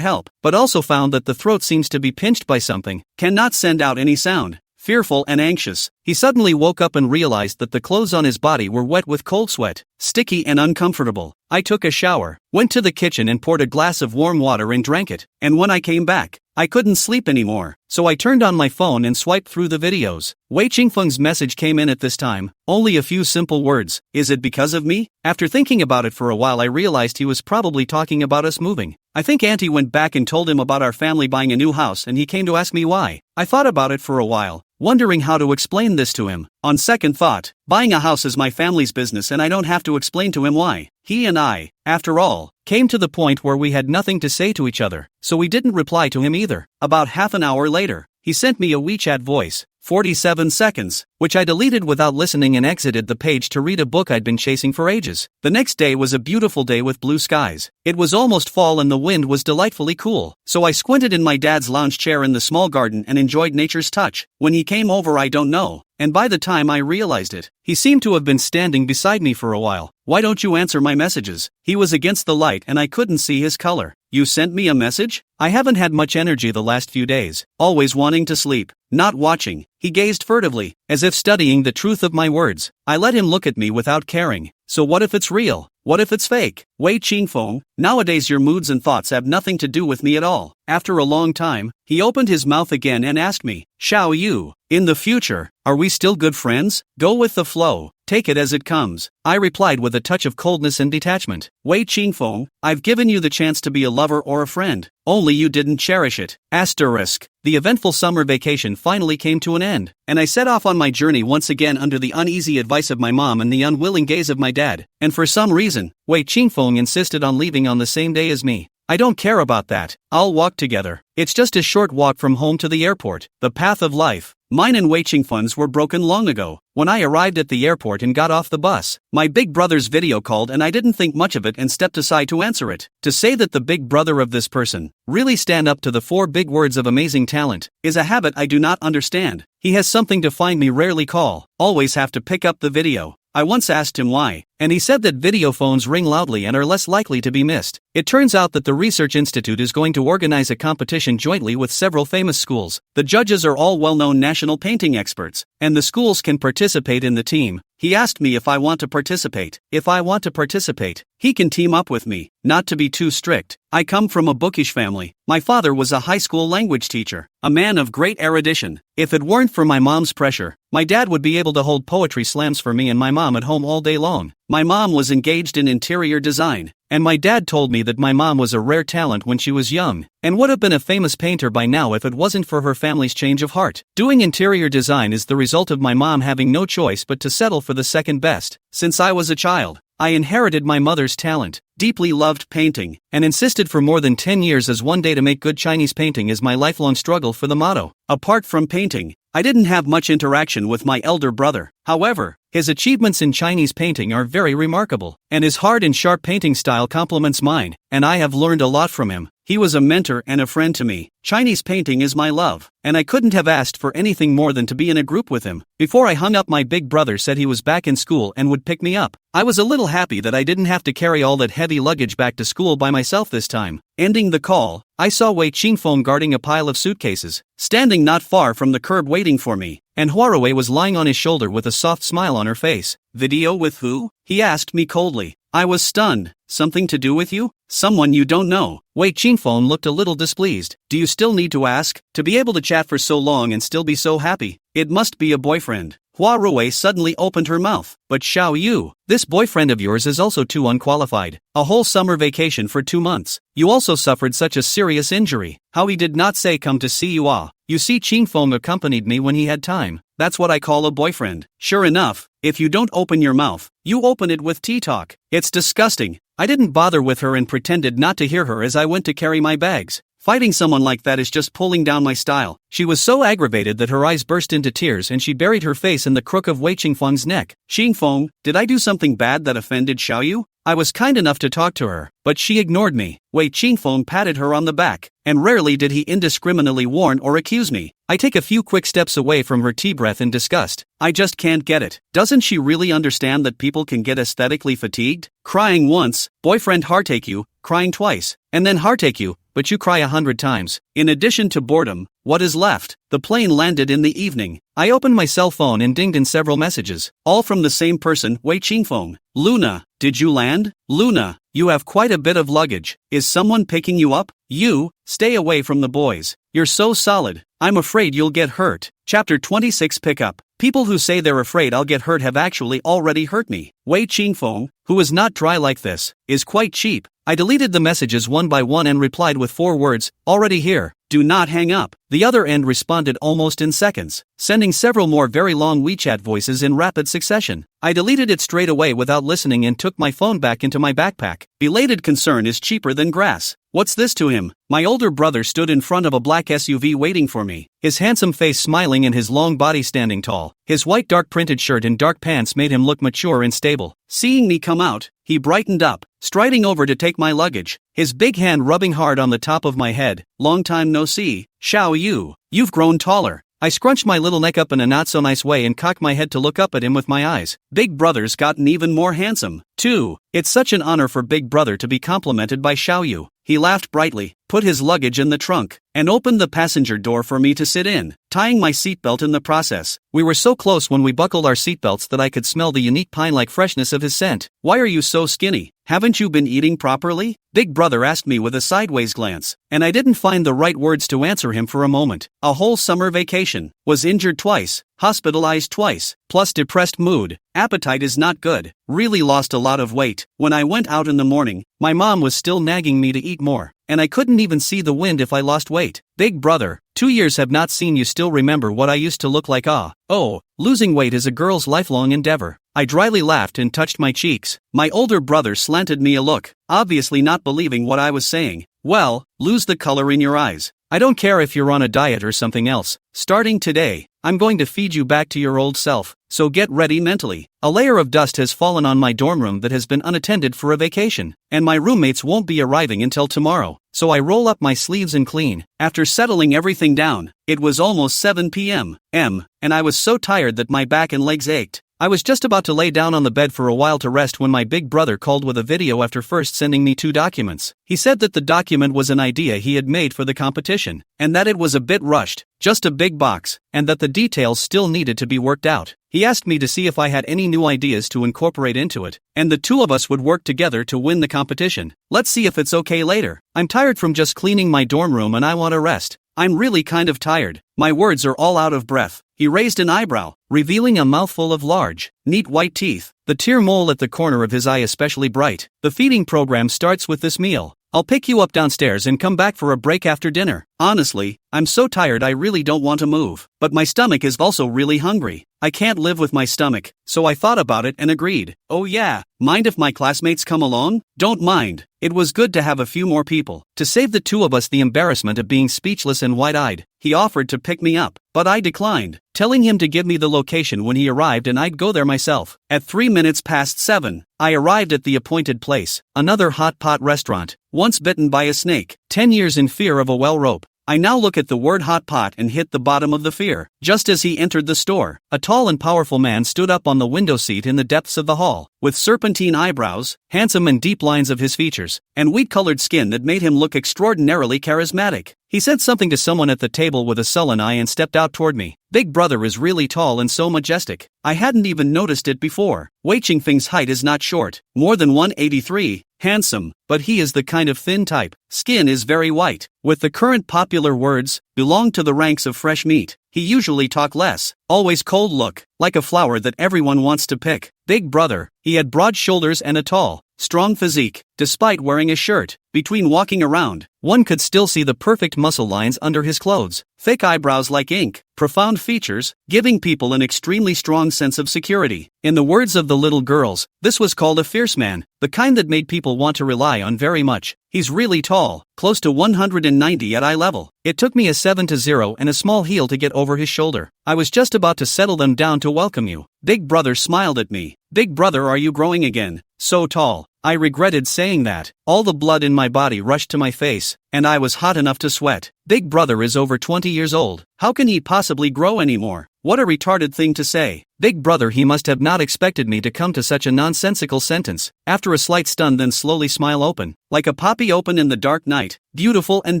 help, but also found that the throat seems to be pinched by something. Cannot send out any sound. Fearful and anxious, he suddenly woke up and realized that the clothes on his body were wet with cold sweat, sticky and uncomfortable. I took a shower, went to the kitchen and poured a glass of warm water and drank it, and when I came back, I couldn't sleep anymore, so I turned on my phone and swiped through the videos. Wei Qingfeng's message came in at this time, only a few simple words. Is it because of me? After thinking about it for a while, I realized he was probably talking about us moving. I think Auntie went back and told him about our family buying a new house and he came to ask me why. I thought about it for a while, wondering how to explain this to him. On second thought, buying a house is my family's business and I don't have to explain to him why. He and I, after all, came to the point where we had nothing to say to each other, so we didn't reply to him either. About half an hour later, he sent me a WeChat voice, 47 seconds, which I deleted without listening and exited the page to read a book I'd been chasing for ages. The next day was a beautiful day with blue skies. It was almost fall and the wind was delightfully cool, so I squinted in my dad's lounge chair in the small garden and enjoyed nature's touch. When he came over, I don't know, and by the time I realized it, he seemed to have been standing beside me for a while. Why don't you answer my messages? He was against the light and I couldn't see his color. You sent me a message? I haven't had much energy the last few days, always wanting to sleep, not watching. He gazed furtively, as if studying the truth of my words. I let him look at me without caring. So what if it's real? What if it's fake? Wei Qingfeng, nowadays your moods and thoughts have nothing to do with me at all. After a long time, he opened his mouth again and asked me, Xiao Yu, in the future, are we still good friends? Go with the flow, take it as it comes. I replied with a touch of coldness and detachment. Wei Qingfeng, I've given you the chance to be a lover or a friend, only you didn't cherish it. Asterisk. The eventful summer vacation finally came to an end, and I set off on my journey once again under the uneasy advice of my mom and the unwilling gaze of my dad, and for some reason, Wei Qingfeng insisted on leaving on the same day as me. I don't care about that, I'll walk together. It's just a short walk from home to the airport, the path of life. Mine and Wei Qingfeng's were broken long ago. When I arrived at the airport and got off the bus, my big brother's video called and I didn't think much of it and stepped aside to answer it. To say that the big brother of this person really stand up to the 4 big words of amazing talent is a habit I do not understand. He has something to find me rarely call, always have to pick up the video. I once asked him why, and he said that video phones ring loudly and are less likely to be missed. It turns out that the Research Institute is going to organize a competition jointly with several famous schools. The judges are all well-known national painting experts, and the schools can participate in the team. He asked me if I want to participate. If I want to participate, he can team up with me, not to be too strict. I come from a bookish family. My father was a high school language teacher, a man of great erudition. If it weren't for my mom's pressure, my dad would be able to hold poetry slams for me and my mom at home all day long. My mom was engaged in interior design, and my dad told me that my mom was a rare talent when she was young, and would have been a famous painter by now if it wasn't for her family's change of heart. Doing interior design is the result of my mom having no choice but to settle for the second best. Since I was a child, I inherited my mother's talent, deeply loved painting, and insisted for more than 10 years as one day to make good Chinese painting is my lifelong struggle for the motto. Apart from painting, I didn't have much interaction with my elder brother. However, his achievements in Chinese painting are very remarkable, and his hard and sharp painting style complements mine, and I have learned a lot from him. He was a mentor and a friend to me. Chinese painting is my love, and I couldn't have asked for anything more than to be in a group with him. Before I hung up, my big brother said he was back in school and would pick me up. I was a little happy that I didn't have to carry all that heavy luggage back to school by myself this time. Ending the call, I saw Wei Qingfeng guarding a pile of suitcases, standing not far from the curb waiting for me, and Huarui was lying on his shoulder with a soft smile on her face. Video with who? He asked me coldly. I was stunned. Something to do with you? Someone you don't know. Wei Qingfeng looked a little displeased. Do you still need to ask? To be able to chat for so long and still be so happy? It must be a boyfriend. Hua Rui suddenly opened her mouth. But Xiao Yu, this boyfriend of yours is also too unqualified. A whole summer vacation for 2 months. You also suffered such a serious injury. How he did not say come to see you ah. You see Qingfeng accompanied me when he had time. That's what I call a boyfriend. Sure enough, if you don't open your mouth, you open it with tea talk. It's disgusting. I didn't bother with her and pretended not to hear her as I went to carry my bags. Fighting someone like that is just pulling down my style. She was so aggravated that her eyes burst into tears and she buried her face in the crook of Wei Qingfeng's neck. Qingfeng, did I do something bad that offended Xiaoyu? I was kind enough to talk to her, but she ignored me. Wei Qingfeng patted her on the back, and rarely did he indiscriminately warn or accuse me. I take a few quick steps away from her tea breath in disgust. I just can't get it. Doesn't she really understand that people can get aesthetically fatigued? Crying once, boyfriend heartache you, crying twice, and then heartache you, but you cry 100 times. In addition to boredom, what is left? The plane landed in the evening. I opened my cell phone and dinged in several messages, all from the same person, Wei Qingfeng. Luna, did you land? Luna, you have quite a bit of luggage. Is someone picking you up? You, stay away from the boys. You're so solid. I'm afraid you'll get hurt. Chapter 26 Pickup. People who say they're afraid I'll get hurt have actually already hurt me. Wei Qingfeng, who is not dry like this, is quite cheap. I deleted the messages one by one and replied with 4 words, already here. Do not hang up. The other end responded almost in seconds, sending several more very long WeChat voices in rapid succession. I deleted it straight away without listening and took my phone back into my backpack. Belated concern is cheaper than grass. What's this to him? My older brother stood in front of a black SUV waiting for me, his handsome face smiling and his long body standing tall. His white dark printed shirt and dark pants made him look mature and stable. Seeing me come out, he brightened up, striding over to take my luggage, his big hand rubbing hard on the top of my head. Long time no see. Xiao Yu, you've grown taller. I scrunched my little neck up in a not-so-nice way and cocked my head to look up at him with my eyes. Big Brother's gotten even more handsome, too. It's such an honor for Big Brother to be complimented by Xiaoyu. He laughed brightly, put his luggage in the trunk, and opened the passenger door for me to sit in, tying my seatbelt in the process. We were so close when we buckled our seatbelts that I could smell the unique pine-like freshness of his scent. Why are you so skinny? Haven't you been eating properly? Big Brother asked me with a sideways glance, and I didn't find the right words to answer him for a moment. A whole summer vacation, was injured twice, hospitalized twice, plus depressed mood, appetite is not good, really lost a lot of weight. When I went out in the morning, my mom was still nagging me to eat more, and I couldn't even see the wind if I lost weight. Big Brother, 2 years have not seen you still remember what I used to look like ah. Oh, losing weight is a girl's lifelong endeavor. I dryly laughed and touched my cheeks. My older brother slanted me a look, obviously not believing what I was saying. Well, lose the color in your eyes. I don't care if you're on a diet or something else. Starting today, I'm going to feed you back to your old self, so get ready mentally. A layer of dust has fallen on my dorm room that has been unattended for a vacation, and my roommates won't be arriving until tomorrow, so I roll up my sleeves and clean. After settling everything down, it was almost 7 p.m. and I was so tired that my back and legs ached. I was just about to lay down on the bed for a while to rest when my big brother called with a video after first sending me 2 documents. He said that the document was an idea he had made for the competition, and that it was a bit rushed, just a big box, and that the details still needed to be worked out. He asked me to see if I had any new ideas to incorporate into it, and the 2 of us would work together to win the competition. Let's see if it's okay later. I'm tired from just cleaning my dorm room and I want to rest. I'm really kind of tired. My words are all out of breath. He raised an eyebrow, revealing a mouthful of large, neat white teeth, the tear mole at the corner of his eye especially bright. The feeding program starts with this meal. I'll pick you up downstairs and come back for a break after dinner. Honestly, I'm so tired I really don't want to move. But my stomach is also really hungry. I can't live with my stomach, so I thought about it and agreed. Oh yeah, mind if my classmates come along? Don't mind. It was good to have a few more people. To save the 2 of us the embarrassment of being speechless and wide-eyed, he offered to pick me up, but I declined, telling him to give me the location when he arrived and I'd go there myself. At 3 minutes past 7, I arrived at the appointed place, another hot pot restaurant, once bitten by a snake, 10 years in fear of a well rope. I now look at the word hot pot and hit the bottom of the fear. Just as he entered the store, a tall and powerful man stood up on the window seat in the depths of the hall, with serpentine eyebrows, handsome and deep lines of his features, and wheat-colored skin that made him look extraordinarily charismatic. He said something to someone at the table with a sullen eye and stepped out toward me. Big Brother is really tall and so majestic. I hadn't even noticed it before. Wei Qingfeng's height is not short, more than 183, handsome, but he is the kind of thin type. Skin is very white, with the current popular words, belong to the ranks of fresh meat. he usually talk less, always cold look, like a flower that everyone wants to pick. Big brother, he had broad shoulders and a tall, strong physique. Despite wearing a shirt, between walking around, one could still see the perfect muscle lines under his clothes, thick eyebrows like ink, profound features, giving people an extremely strong sense of security. In the words of the little girls, this was called a fierce man, the kind that made people want to rely on very much. He's really tall, close to 190 at eye level. It took me a 7-0 and a small heel to get over his shoulder. I was just about to settle them down to welcome you. Big brother smiled at me. Big brother, are you growing again? So tall. I regretted saying that. All the blood in my body rushed to my face, and I was hot enough to sweat. Big brother is over 20 years old. How can he possibly grow anymore? What a retarded thing to say. Big brother, he must have not expected me to come to such a nonsensical sentence. After a slight stun, then slowly smile open, like a poppy open in the dark night, beautiful and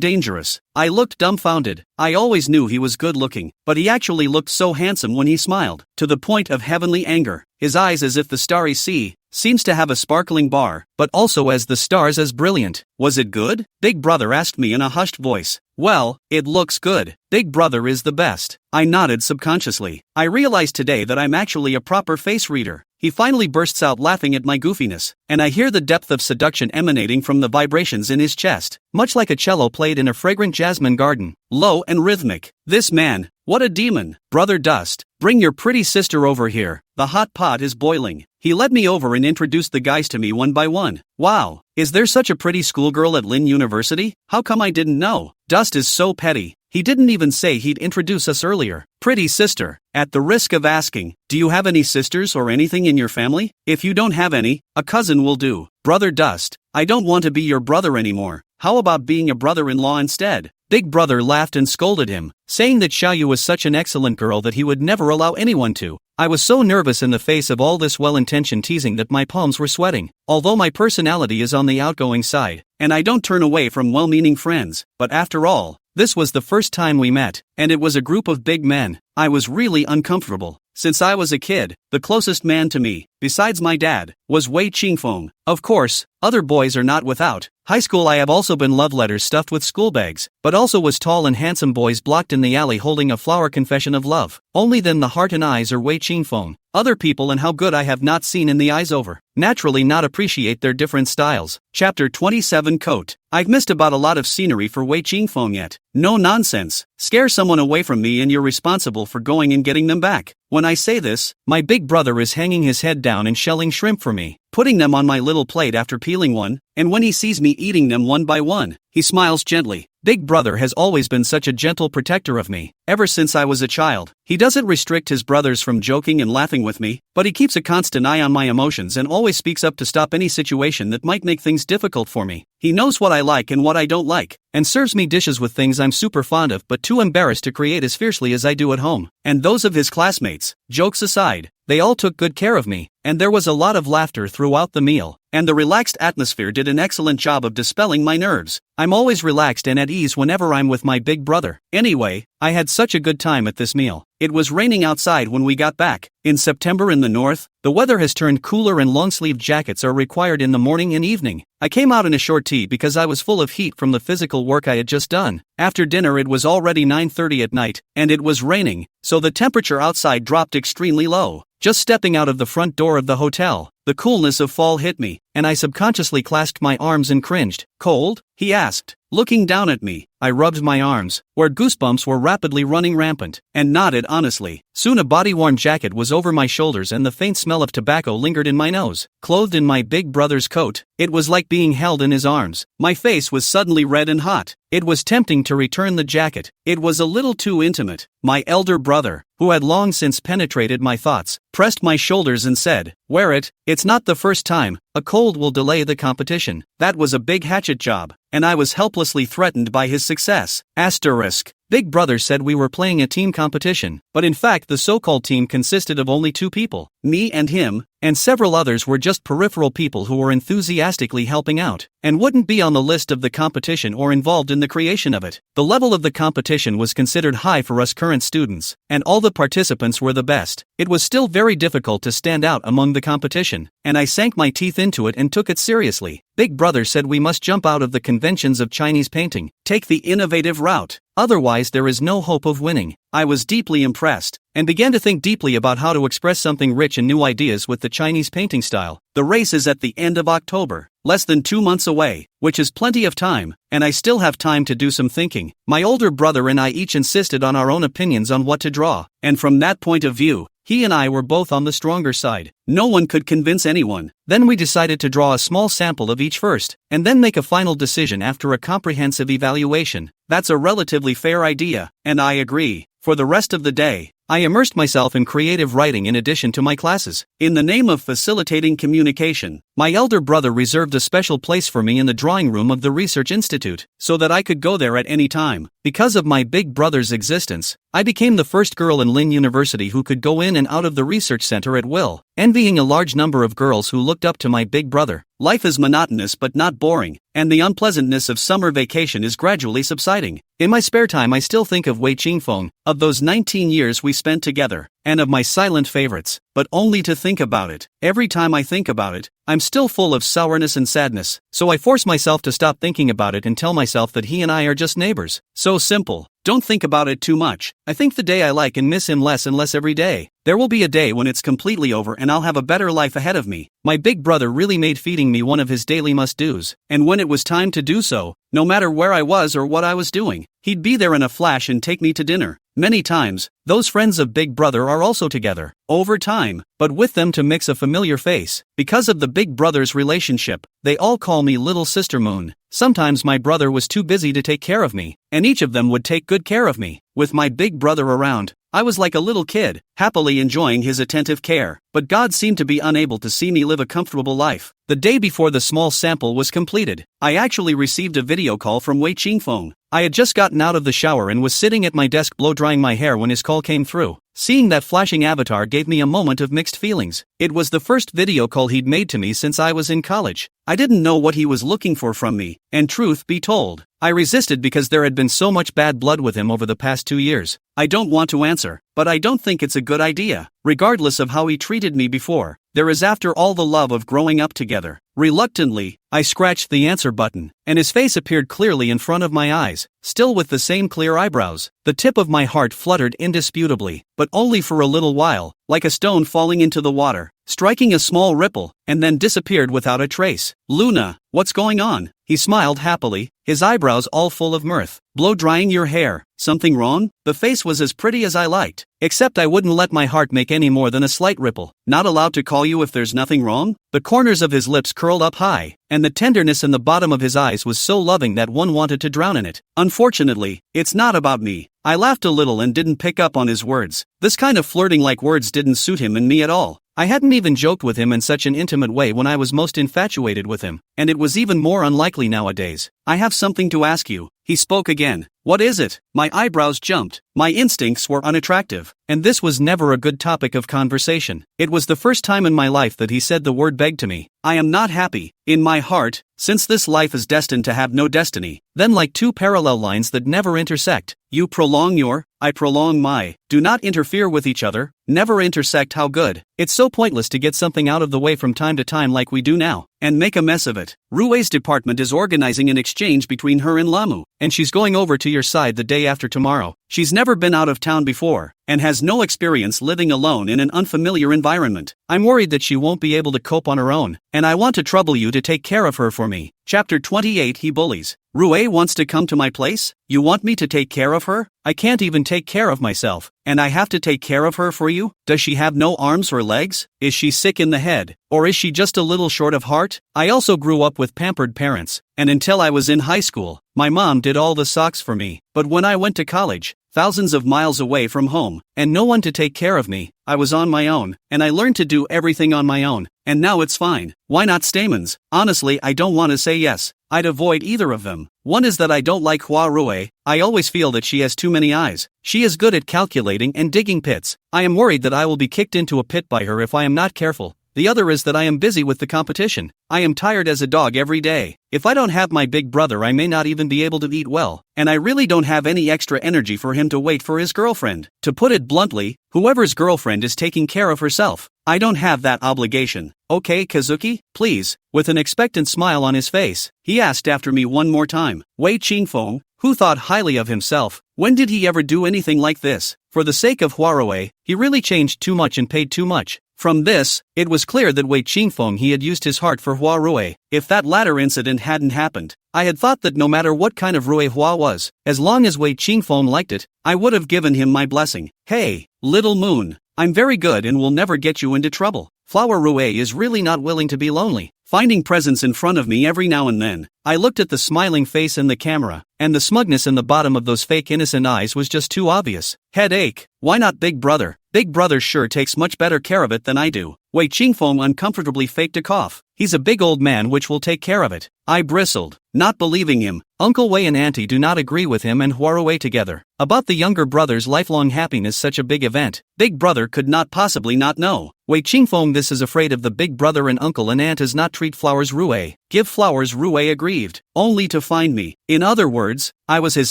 dangerous. I looked dumbfounded. I always knew he was good looking, but he actually looked so handsome when he smiled, to the point of heavenly anger. His eyes as if the starry sea, seems to have a sparkling bar, but also as the stars as brilliant. Was it good? Big brother asked me in a hushed voice. Well, it looks good. Big brother is the best. I nodded subconsciously. I realized today that I'm actually a proper face reader. He finally bursts out laughing at my goofiness, and I hear the depth of seduction emanating from the vibrations in his chest, much like a cello played in a fragrant jasmine garden, low and rhythmic. This man, what a demon. Brother Dust, bring your pretty sister over here. The hot pot is boiling. He led me over and introduced the guys to me one by one. Wow, is there such a pretty schoolgirl at Lynn University? How come I didn't know? Dust is so petty. He didn't even say he'd introduce us earlier. Pretty sister. At the risk of asking, do you have any sisters or anything in your family? If you don't have any, a cousin will do. Brother Dust, I don't want to be your brother anymore. How about being a brother-in-law instead? Big brother laughed and scolded him, saying that Xiaoyu was such an excellent girl that he would never allow anyone to. I was so nervous in the face of all this well-intentioned teasing that my palms were sweating. Although my personality is on the outgoing side, and I don't turn away from well-meaning friends, but after all, this was the first time we met, and it was a group of big men. I was really uncomfortable. Since I was a kid, the closest man to me, besides my dad, was Wei Qingfeng. Of course, other boys are not without. High school I have also been love letters stuffed with school bags, but also was tall and handsome boys blocked in the alley holding a flower confession of love. Only then the heart and eyes are Wei Qingfeng. Other people and how good I have not seen in the eyes over. Naturally not appreciate their different styles. Chapter 27 Coat. I've missed about a lot of scenery for Wei Qingfeng yet. No nonsense. Scare someone away from me and you're responsible for going and getting them back. When I say this, my big brother is hanging his head down and shelling shrimp for me, putting them on my little plate after peeling one, and when he sees me eating them one by one, he smiles gently. Big brother has always been such a gentle protector of me, ever since I was a child. He doesn't restrict his brothers from joking and laughing with me, but he keeps a constant eye on my emotions and always speaks up to stop any situation that might make things difficult for me. He knows what I like and what I don't like, and serves me dishes with things I'm super fond of but too embarrassed to create as fiercely as I do at home. And those of his classmates, jokes aside, they all took good care of me, and there was a lot of laughter throughout the meal, and the relaxed atmosphere did an excellent job of dispelling my nerves. I'm always relaxed and at ease whenever I'm with my big brother. Anyway, I had such a good time at this meal. It was raining outside when we got back. In September in the north, the weather has turned cooler and long-sleeved jackets are required in the morning and evening. I came out in a short tee because I was full of heat from the physical work I had just done. After dinner it was already 9:30 at night, and it was raining, so the temperature outside dropped extremely low. Just stepping out of the front door of the hotel, the coolness of fall hit me, and I subconsciously clasped my arms and cringed. Cold? He asked, looking down at me. I rubbed my arms, where goosebumps were rapidly running rampant, and nodded honestly. Soon a body-worn jacket was over my shoulders and the faint smell of tobacco lingered in my nose. Clothed in my big brother's coat, it was like being held in his arms. My face was suddenly red and hot. It was tempting to return the jacket. It was a little too intimate. My elder brother, who had long since penetrated my thoughts, pressed my shoulders and said, "Wear it, it's not the first time. A cold will delay the competition." That was a big hatchet job, and I was helplessly threatened by his success. Asterisk. Big brother said we were playing a team competition, but in fact the so-called team consisted of only 2 people, me and him, and several others were just peripheral people who were enthusiastically helping out, and wouldn't be on the list of the competition or involved in the creation of it. The level of the competition was considered high for us current students, and all the participants were the best. It was still very difficult to stand out among the competition, and I sank my teeth into it and took it seriously. Big brother said we must jump out of the conventions of Chinese painting, take the innovative route. Otherwise there is no hope of winning. I was deeply impressed, and began to think deeply about how to express something rich and new ideas with the Chinese painting style. The race is at the end of October, less than 2 months away, which is plenty of time, and I still have time to do some thinking. My older brother and I each insisted on our own opinions on what to draw, and from that point of view, he and I were both on the stronger side. No one could convince anyone. Then we decided to draw a small sample of each first, and then make a final decision after a comprehensive evaluation. That's a relatively fair idea, and I agree. For the rest of the day, I immersed myself in creative writing in addition to my classes. In the name of facilitating communication, my elder brother reserved a special place for me in the drawing room of the Research Institute, so that I could go there at any time. Because of my big brother's existence, I became the first girl in Lin University who could go in and out of the research center at will, envying a large number of girls who looked up to my big brother. Life is monotonous but not boring, and the unpleasantness of summer vacation is gradually subsiding. In my spare time I still think of Wei Qingfeng, of those 19 years we spent together, and of my silent favorites, but only to think about it. Every time I think about it, I'm still full of sourness and sadness, so I force myself to stop thinking about it and tell myself that he and I are just neighbors. So simple. Don't think about it too much. I think the day I like and miss him less and less every day. There will be a day when it's completely over and I'll have a better life ahead of me. My big brother really made feeding me one of his daily must-dos, and when it was time to do so, no matter where I was or what I was doing, he'd be there in a flash and take me to dinner. Many times, those friends of Big Brother are also together, over time, but with them to mix a familiar face. Because of the Big Brother's relationship, they all call me Little Sister Moon. Sometimes my brother was too busy to take care of me, and each of them would take good care of me. With my big brother around, I was like a little kid, happily enjoying his attentive care, but God seemed to be unable to see me live a comfortable life. The day before the small sample was completed, I actually received a video call from Wei Qingfeng. I had just gotten out of the shower and was sitting at my desk blow-drying my hair when his call came through. Seeing that flashing avatar gave me a moment of mixed feelings. It was the first video call he'd made to me since I was in college. I didn't know what he was looking for from me, and truth be told, I resisted because there had been so much bad blood with him over the past 2 years. I don't want to answer, but I don't think it's a good idea. Regardless of how he treated me before, there is after all the love of growing up together. Reluctantly, I scratched the answer button, and his face appeared clearly in front of my eyes, still with the same clear eyebrows. The tip of my heart fluttered indisputably, but only for a little while, like a stone falling into the water, striking a small ripple, and then disappeared without a trace. Luna, what's going on? He smiled happily, his eyebrows all full of mirth. Blow-drying your hair, something wrong? The face was as pretty as I liked, except I wouldn't let my heart make any more than a slight ripple. Not allowed to call you if there's nothing wrong? The corners of his lips curled up high, and the tenderness in the bottom of his eyes was so loving that one wanted to drown in it. Unfortunately, it's not about me. I laughed a little and didn't pick up on his words. This kind of flirting like words didn't suit him and me at all. I hadn't even joked with him in such an intimate way when I was most infatuated with him, and it was even more unlikely nowadays. I have something to ask you. He spoke again. What is it? My eyebrows jumped. My instincts were unattractive, and this was never a good topic of conversation. It was the first time in my life that he said the word beg to me. I am not happy, in my heart, since this life is destined to have no destiny. Then like two parallel lines that never intersect. You prolong your, I prolong my. Do not interfere with each other, never intersect. How good. It's so pointless to get something out of the way from time to time like we do now, and make a mess of it. Rue's department is organizing an exchange between her and Lamu, and she's going over to your side the day after tomorrow. She's never been out of town before, and has no experience living alone in an unfamiliar environment. I'm worried that she won't be able to cope on her own, and I want to trouble you to take care of her for me. Chapter 28. He bullies. Rue wants to come to my place? You want me to take care of her? I can't even take care of myself, and I have to take care of her for you? Does she have no arms or legs? Is she sick in the head? Or is she just a little short of heart? I also grew up with pampered parents, and until I was in high school, my mom did all the socks for me. But when I went to college, thousands of miles away from home, and no one to take care of me, I was on my own, and I learned to do everything on my own, and now it's fine. Why not stamens? Honestly, I don't want to say yes. I'd avoid either of them. One is that I don't like Hua Rue. I always feel that she has too many eyes. She is good at calculating and digging pits. I am worried that I will be kicked into a pit by her if I am not careful. The other is that I am busy with the competition. I am tired as a dog every day. If I don't have my big brother, I may not even be able to eat well, and I really don't have any extra energy for him to wait for his girlfriend. To put it bluntly, whoever's girlfriend is taking care of herself. I don't have that obligation. Okay, Kazuki, please. With an expectant smile on his face, he asked after me one more time. Wei Qingfeng, who thought highly of himself, When did he ever do anything like this? For the sake of Huarue, he really changed too much and paid too much. From this, it was clear that Wei Qingfeng he had used his heart for Huarue. If that latter incident hadn't happened, I had thought that no matter what kind of Rue Hua was, as long as Wei Qingfeng liked it, I would have given him my blessing. Hey, little moon, I'm very good and will never get you into trouble. Flower Rue is really not willing to be lonely, finding presents in front of me every now and then. I looked at the smiling face in the camera, and the smugness in the bottom of those fake innocent eyes was just too obvious. Headache, why not Big Brother? Big Brother sure takes much better care of it than I do. Wei Qingfeng uncomfortably faked a cough. He's a big old man which will take care of it. I bristled, not believing him. Uncle Wei and Auntie do not agree with him and Huarue together. About the younger brother's lifelong happiness such a big event, Big Brother could not possibly not know. Wei Qingfeng this is afraid of the Big Brother and Uncle and Aunt is not treat Flowers Rue. Give Flowers Rue aggrieved, only to find me. In other words, I was his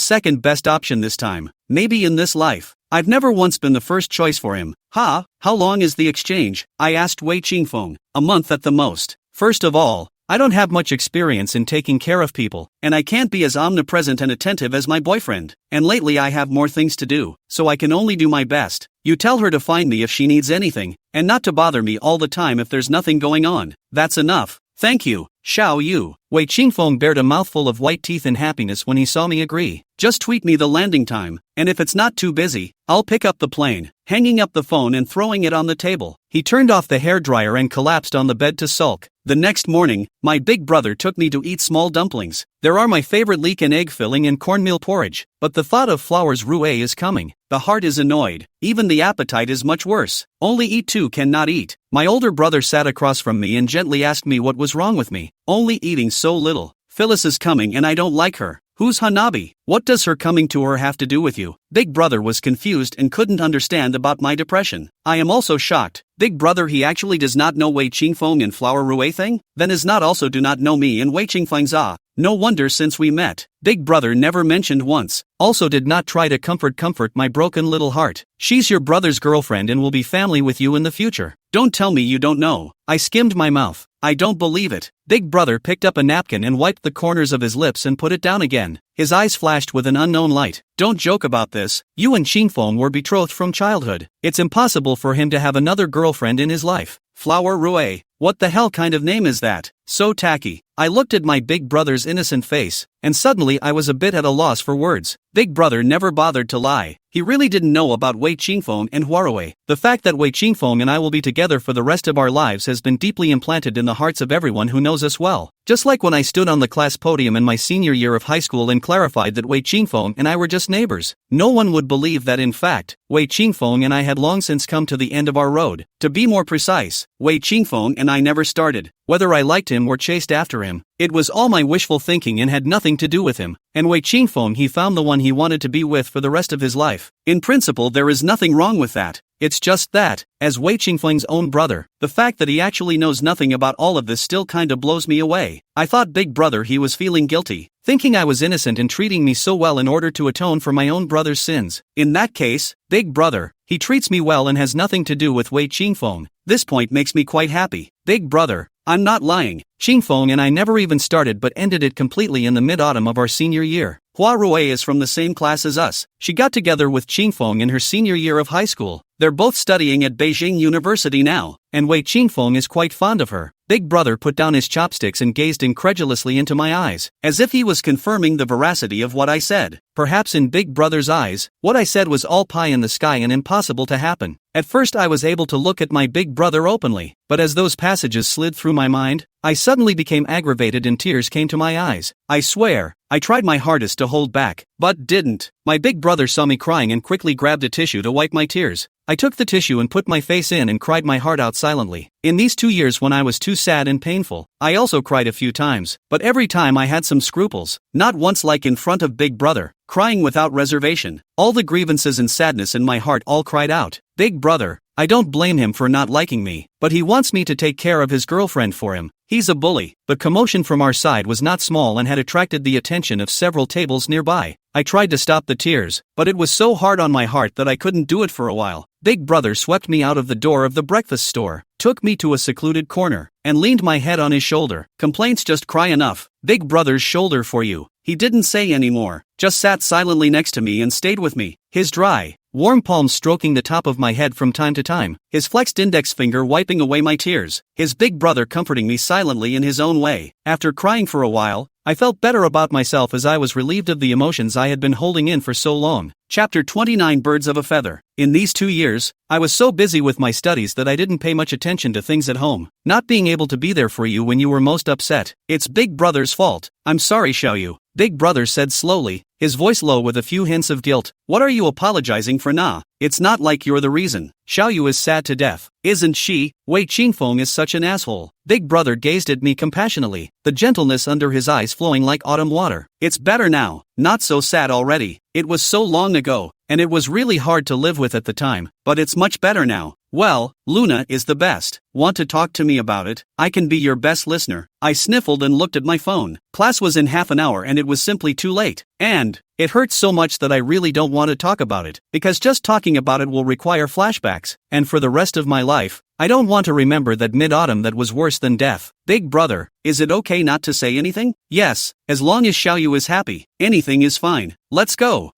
second best option this time. Maybe in this life. I've never once been the first choice for him. Ha, how long is the exchange? I asked Wei Qingfeng. A month at the most. First of all, I don't have much experience in taking care of people, and I can't be as omnipresent and attentive as my boyfriend. And lately I have more things to do, so I can only do my best. You tell her to find me if she needs anything, and not to bother me all the time if there's nothing going on. That's enough. Thank you, Xiao Yu. Wei Qingfeng bared a mouthful of white teeth in happiness when he saw me agree. Just tweet me the landing time, and if it's not too busy, I'll pick up the plane. Hanging up the phone and throwing it on the table, he turned off the hairdryer and collapsed on the bed to sulk. The next morning, my big brother took me to eat small dumplings. There are my favorite leek and egg filling and cornmeal porridge, but the thought of Flowers Rue is coming. The heart is annoyed, even the appetite is much worse. Only eat two cannot eat. My older brother sat across from me and gently asked me what was wrong with me. Only eating so little. Phyllis is coming and I don't like her. Who's Hanabi? What does her coming to her have to do with you? Big Brother was confused and couldn't understand about my depression. I am also shocked. Big Brother he actually does not know Wei Qingfeng and Flower Rue thing? Then is not also do not know me and Wei Qingfeng's No wonder since we met. Big Brother never mentioned once. Also did not try to comfort my broken little heart. She's your brother's girlfriend and will be family with you in the future. Don't tell me you don't know. I skimmed my mouth. I don't believe it. Big Brother picked up a napkin and wiped the corners of his lips and put it down again. His eyes flashed with an unknown light. Don't joke about this. You and Qingfeng were betrothed from childhood. It's impossible for him to have another girlfriend in his life. Flower Rue. What the hell kind of name is that? So tacky. I looked at my big brother's innocent face, and suddenly I was a bit at a loss for words. Big Brother never bothered to lie. He really didn't know about Wei Qingfeng and Huarue. The fact that Wei Qingfeng and I will be together for the rest of our lives has been deeply implanted in the hearts of everyone who knows us well. Just like when I stood on the class podium in my senior year of high school and clarified that Wei Qingfeng and I were just neighbors. No one would believe that in fact, Wei Qingfeng and I had long since come to the end of our road. To be more precise, Wei Qingfeng and I never started. Whether I liked him or chased after him, it was all my wishful thinking and had nothing to do with him. And Wei Qingfeng he found the one he wanted to be with for the rest of his life. In principle there is nothing wrong with that. It's just that, as Wei Qingfeng's own brother, the fact that he actually knows nothing about all of this still kinda blows me away. I thought Big Brother he was feeling guilty, thinking I was innocent and treating me so well in order to atone for my own brother's sins. In that case, Big Brother, he treats me well and has nothing to do with Wei Qingfeng. This point makes me quite happy. Big Brother, I'm not lying. Qingfeng and I never even started but ended it completely in the mid-autumn of our senior year. Hua Rue is from the same class as us. She got together with Qingfeng in her senior year of high school. They're both studying at Beijing University now, and Wei Qingfeng is quite fond of her. Big Brother put down his chopsticks and gazed incredulously into my eyes, as if he was confirming the veracity of what I said. Perhaps in Big Brother's eyes, what I said was all pie in the sky and impossible to happen. At first I was able to look at my big brother openly, but as those passages slid through my mind, I suddenly became aggravated and tears came to my eyes. I swear, I tried my hardest to hold back, but didn't. My big brother saw me crying and quickly grabbed a tissue to wipe my tears. I took the tissue and put my face in and cried my heart out silently. In these 2 years when I was too sad and painful, I also cried a few times, but every time I had some scruples. Not once like in front of Big Brother, crying without reservation. All the grievances and sadness in my heart all cried out. Big Brother, I don't blame him for not liking me, but he wants me to take care of his girlfriend for him. He's a bully. The commotion from our side was not small and had attracted the attention of several tables nearby. I tried to stop the tears, but it was so hard on my heart that I couldn't do it for a while. Big Brother swept me out of the door of the breakfast store, took me to a secluded corner, and leaned my head on his shoulder. Complaints just cry enough. Big Brother's shoulder for you. He didn't say any more, just sat silently next to me and stayed with me, his dry, warm palms stroking the top of my head from time to time, his flexed index finger wiping away my tears, his big brother comforting me silently in his own way. After crying for a while, I felt better about myself as I was relieved of the emotions I had been holding in for so long. Chapter 29 Birds of a Feather. In these 2 years, I was so busy with my studies that I didn't pay much attention to things at home. Not being able to be there for you when you were most upset. It's Big Brother's fault. I'm sorry, Xiaoyu. Big Brother said slowly, his voice low with a few hints of guilt. What are you apologizing for now? It's not like you're the reason. Xiaoyu is sad to death, isn't she? Wei Qingfeng is such an asshole. Big Brother gazed at me compassionately, the gentleness under his eyes flowing like autumn water. It's better now, not so sad already. It was so long ago, and it was really hard to live with at the time, but it's much better now. Well, Luna is the best. Want to talk to me about it? I can be your best listener. I sniffled and looked at my phone. Class was in half an hour and it was simply too late. And it hurts so much that I really don't want to talk about it, because just talking about it will require flashbacks, and for the rest of my life, I don't want to remember that mid-autumn that was worse than death. Big Brother, is it okay not to say anything? Yes, as long as Xiaoyu is happy, anything is fine. Let's go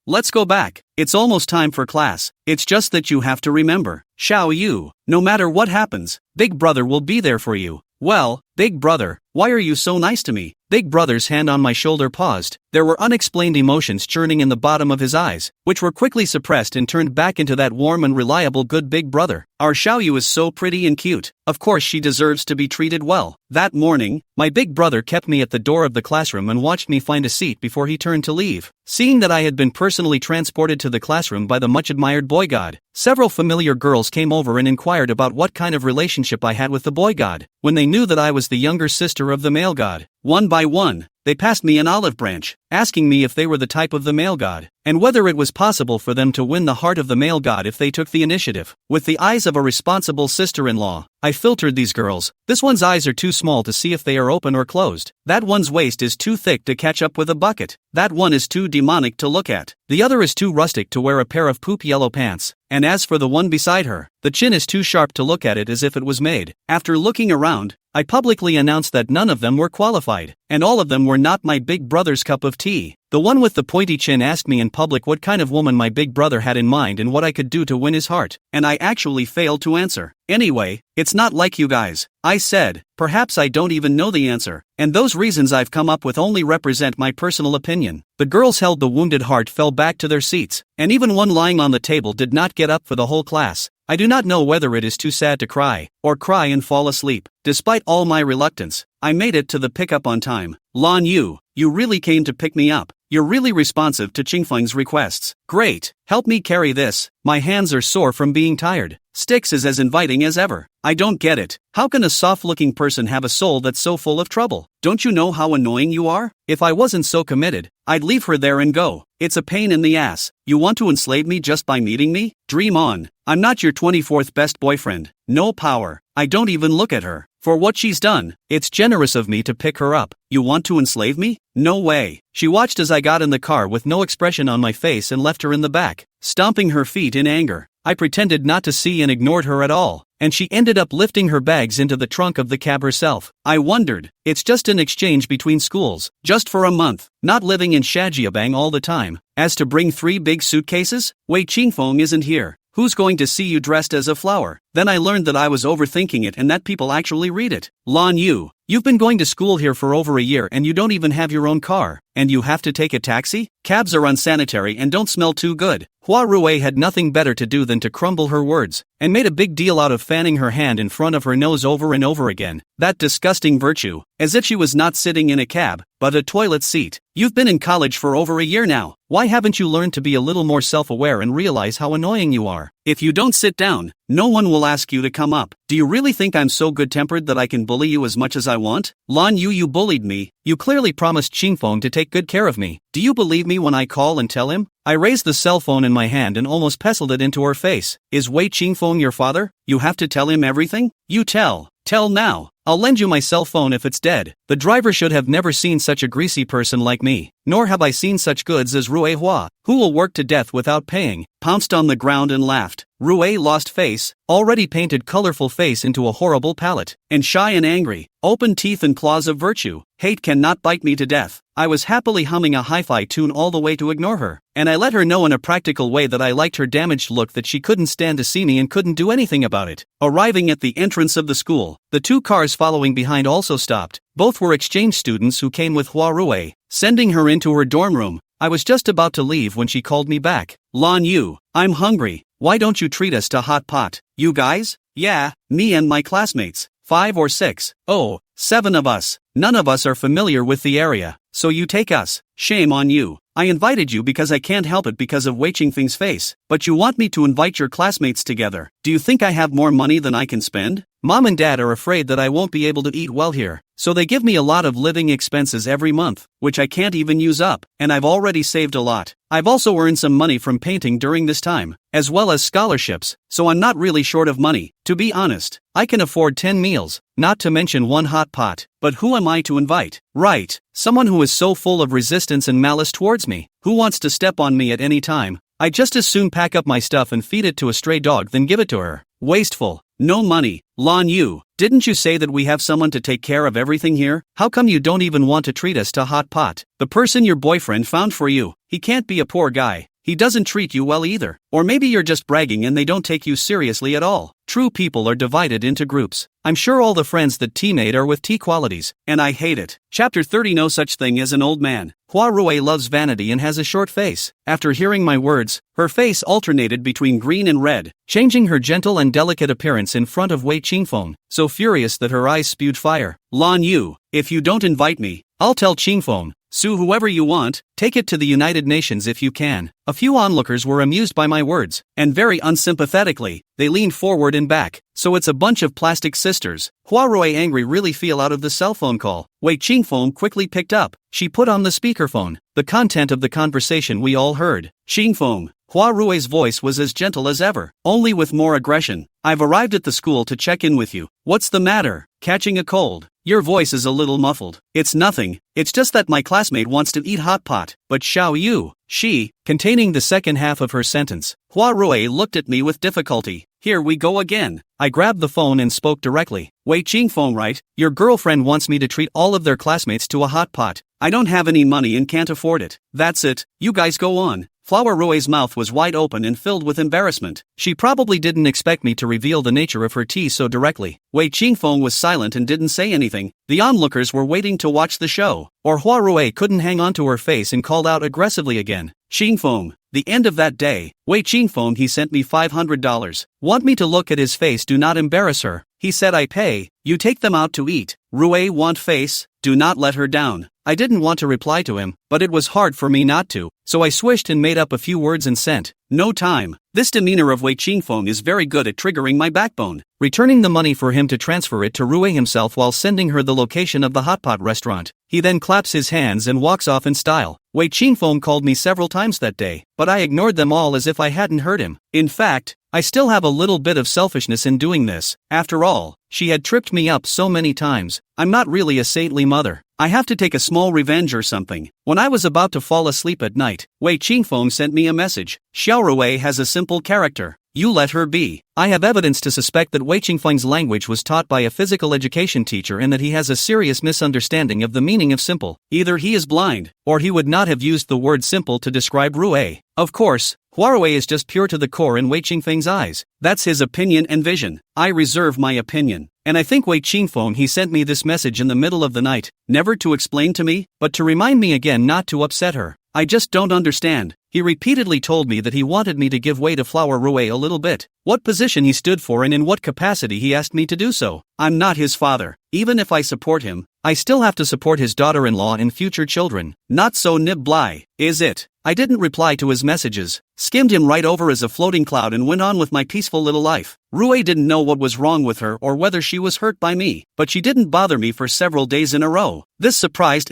back. It's almost time for class. It's just that you have to remember, Xiaoyu, no matter what happens, Big Brother will be there for you. Well, Big Brother, why are you so nice to me? Big Brother's hand on my shoulder paused. There were unexplained emotions churning in the bottom of his eyes, which were quickly suppressed and turned back into that warm and reliable good Big Brother. Our Xiaoyu is so pretty and cute. Of course she deserves to be treated well. That morning, my Big Brother kept me at the door of the classroom and watched me find a seat before he turned to leave. Seeing that I had been personally transported to the classroom by the much-admired boy god, several familiar girls came over and inquired about what kind of relationship I had with the boy god. When they knew that I was the younger sister of the male god, one by one, they passed me an olive branch, asking me if they were the type of the male god, and whether it was possible for them to win the heart of the male god if they took the initiative. With the eyes of a responsible sister-in-law, I filtered these girls. This one's eyes are too small to see if they are open or closed. That one's waist is too thick to catch up with a bucket. That one is too demonic to look at. The other is too rustic to wear a pair of poop yellow pants. And as for the one beside her, the chin is too sharp to look at it as if it was made. After looking around, I publicly announced that none of them were qualified, and all of them were not my Big Brother's cup of tea. The one with the pointy chin asked me in public what kind of woman my Big Brother had in mind and what I could do to win his heart, and I actually failed to answer. Anyway, it's not like you guys, I said. Perhaps I don't even know the answer, and those reasons I've come up with only represent my personal opinion. The girls held the wounded heart fell back to their seats, and even one lying on the table did not get up for the whole class. I do not know whether it is too sad to cry, or cry and fall asleep. Despite all my reluctance, I made it to the pickup on time. Lan Yu, you really came to pick me up. You're really responsive to Qingfeng's requests. Great, help me carry this. My hands are sore from being tired. Styx is as inviting as ever. I don't get it. How can a soft-looking person have a soul that's so full of trouble? Don't you know how annoying you are? If I wasn't so committed, I'd leave her there and go. It's a pain in the ass. You want to enslave me just by meeting me? Dream on. I'm not your 24th best boyfriend. No power. I don't even look at her. For what she's done, it's generous of me to pick her up. You want to enslave me? No way. She watched as I got in the car with no expression on my face and left her in the back, stomping her feet in anger. I pretended not to see and ignored her at all, and she ended up lifting her bags into the trunk of the cab herself. I wondered, it's just an exchange between schools, just for a month, not living in Shajiabang all the time. As to bring 3 big suitcases, Wei Qingfeng isn't here. Who's going to see you dressed as a flower? Then I learned that I was overthinking it and that people actually read it. Lan Yu, you've been going to school here for over a year and you don't even have your own car, and you have to take a taxi? Cabs are unsanitary and don't smell too good. Hua Rui had nothing better to do than to crumble her words, and made a big deal out of fanning her hand in front of her nose over and over again. That disgusting virtue, as if she was not sitting in a cab, but a toilet seat. You've been in college for over a year now. Why haven't you learned to be a little more self-aware and realize how annoying you are? If you don't sit down, no one will ask you to come up. Do you really think I'm so good-tempered that I can bully you as much as I want? Lan Yu, you bullied me. You clearly promised Qingfeng to take good care of me. Do you believe me when I call and tell him? I raised the cell phone in my hand and almost pestled it into her face. Is Wei Qingfeng your father? You have to tell him everything? You tell. Tell now. I'll lend you my cell phone if it's dead. The driver should have never seen such a greasy person like me. Nor have I seen such goods as Rue Hua, who will work to death without paying, pounced on the ground and laughed. Rue lost face, already painted colorful face into a horrible palette, and shy and angry, open teeth and claws of virtue. Hate cannot bite me to death. I was happily humming a hi-fi tune all the way to ignore her, and I let her know in a practical way that I liked her damaged look, that she couldn't stand to see me and couldn't do anything about it. Arriving at the entrance of the school, the two cars following behind also stopped. Both were exchange students who came with Hua Rue, sending her into her dorm room. I was just about to leave when she called me back. Lan Yu, I'm hungry. Why don't you treat us to hot pot? You guys? Yeah, me and my classmates. 5 or 6. Oh, 7 of us. None of us are familiar with the area, so you take us. Shame on you. I invited you because I can't help it because of Wei Qingfeng's face, but you want me to invite your classmates together. Do you think I have more money than I can spend? Mom and Dad are afraid that I won't be able to eat well here, so they give me a lot of living expenses every month, which I can't even use up, and I've already saved a lot. I've also earned some money from painting during this time, as well as scholarships, so I'm not really short of money. To be honest, I can afford 10 meals, not to mention 1 hot pot. But who am I to invite? Right, someone who is so full of resistance and malice towards me, who wants to step on me at any time. I just as soon pack up my stuff and feed it to a stray dog than give it to her. Wasteful. No money. Lan Yu, didn't you say that we have someone to take care of everything here? How come you don't even want to treat us to hot pot? The person your boyfriend found for you, he can't be a poor guy. He doesn't treat you well either. Or maybe you're just bragging and they don't take you seriously at all. True people are divided into groups. I'm sure all the friends that T made are with T qualities, and I hate it. Chapter 30. No such thing as an old man. Hua Rue loves vanity and has a short face. After hearing my words, her face alternated between green and red, changing her gentle and delicate appearance in front of Wei Qingfeng, so furious that her eyes spewed fire. Lan Yu, if you don't invite me, I'll tell Qingfeng. Sue whoever you want, take it to the United Nations if you can. A few onlookers were amused by my words, and very unsympathetically, they leaned forward and back. So it's a bunch of plastic sisters. Hua Rue angry really feel out of the cell phone call. Wei Qingfeng quickly picked up. She put on the speakerphone. The content of the conversation we all heard. Qingfeng. Hua Rue's voice was as gentle as ever, only with more aggression. I've arrived at the school to check in with you. What's the matter? Catching a cold? Your voice is a little muffled. It's nothing. It's just that my classmate wants to eat hot pot. But Xiao Yu, she, containing the second half of her sentence. Hua Rue looked at me with difficulty. Here we go again. I grabbed the phone and spoke directly. Wei Qingfeng, right? Your girlfriend wants me to treat all of their classmates to a hot pot. I don't have any money and can't afford it. That's it. You guys go on. Flower Rue's mouth was wide open and filled with embarrassment. She probably didn't expect me to reveal the nature of her tea so directly. Wei Qingfeng was silent and didn't say anything. The onlookers were waiting to watch the show, or Hua Rue couldn't hang on to her face and called out aggressively again. Qingfeng. The end of that day, Wei Qingfeng, he sent me $500. Want me to look at his face? Do not embarrass her. He said I pay. You take them out to eat. Rue want face. Do not let her down. I didn't want to reply to him, but it was hard for me not to, so I swished and made up a few words and sent. No time. This demeanor of Wei Qingfeng is very good at triggering my backbone. Returning the money for him to transfer it to Rue himself while sending her the location of the hot pot restaurant. He then claps his hands and walks off in style. Wei Qingfeng called me several times that day, but I ignored them all as if I hadn't heard him. In fact, I still have a little bit of selfishness in doing this. After all, she had tripped me up so many times. I'm not really a saintly mother. I have to take a small revenge or something. When I was about to fall asleep at night, Wei Qingfeng sent me a message. Xiao Rue has a simple character. You let her be. I have evidence to suspect that Wei Qingfeng's language was taught by a physical education teacher and that he has a serious misunderstanding of the meaning of simple. Either he is blind, or he would not have used the word simple to describe Rue. Of course, Hua Rue is just pure to the core in Wei Qingfeng's eyes. That's his opinion and vision. I reserve my opinion. And I think Wei Qingfeng, he sent me this message in the middle of the night, never to explain to me, but to remind me again not to upset her. I just don't understand. He repeatedly told me that he wanted me to give way to Flower Rue a little bit. What position he stood for and in what capacity he asked me to do so. I'm not his father. Even if I support him, I still have to support his daughter-in-law and future children. Not so nib bly, is it? I didn't reply to his messages, skimmed him right over as a floating cloud and went on with my peaceful little life. Rue didn't know what was wrong with her or whether she was hurt by me, but she didn't bother me for several days in a row. This surprised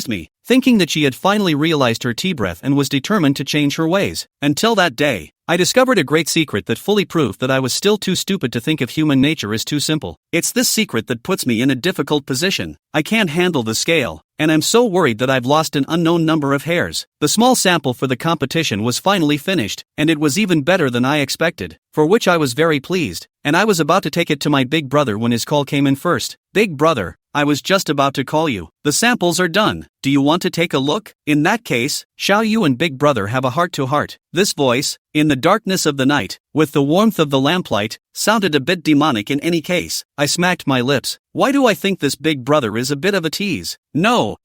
me. thinking that she had finally realized her tea breath and was determined to change her ways. Until that day, I discovered a great secret that fully proved that I was still too stupid to think of human nature as too simple. It's this secret that puts me in a difficult position. I can't handle the scale, and I'm so worried that I've lost an unknown number of hairs. The small sample for the competition was finally finished, and it was even better than I expected, for which I was very pleased, and I was about to take it to my big brother when his call came in first. Big brother, I was just about to call you. The samples are done. Do you want to take a look? In that case, shall you and big brother have a heart-to-heart? This voice, in the darkness of the night, with the warmth of the lamplight, sounded a bit demonic in any case. I smacked my lips. Why do I think this big brother is a bit of a tease? No,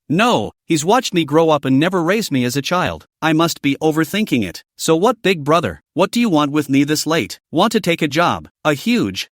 he's watched me grow up and never raised me as a child. I must be overthinking it. So what, big brother? What do you want with me this late? Want to take a job? A huge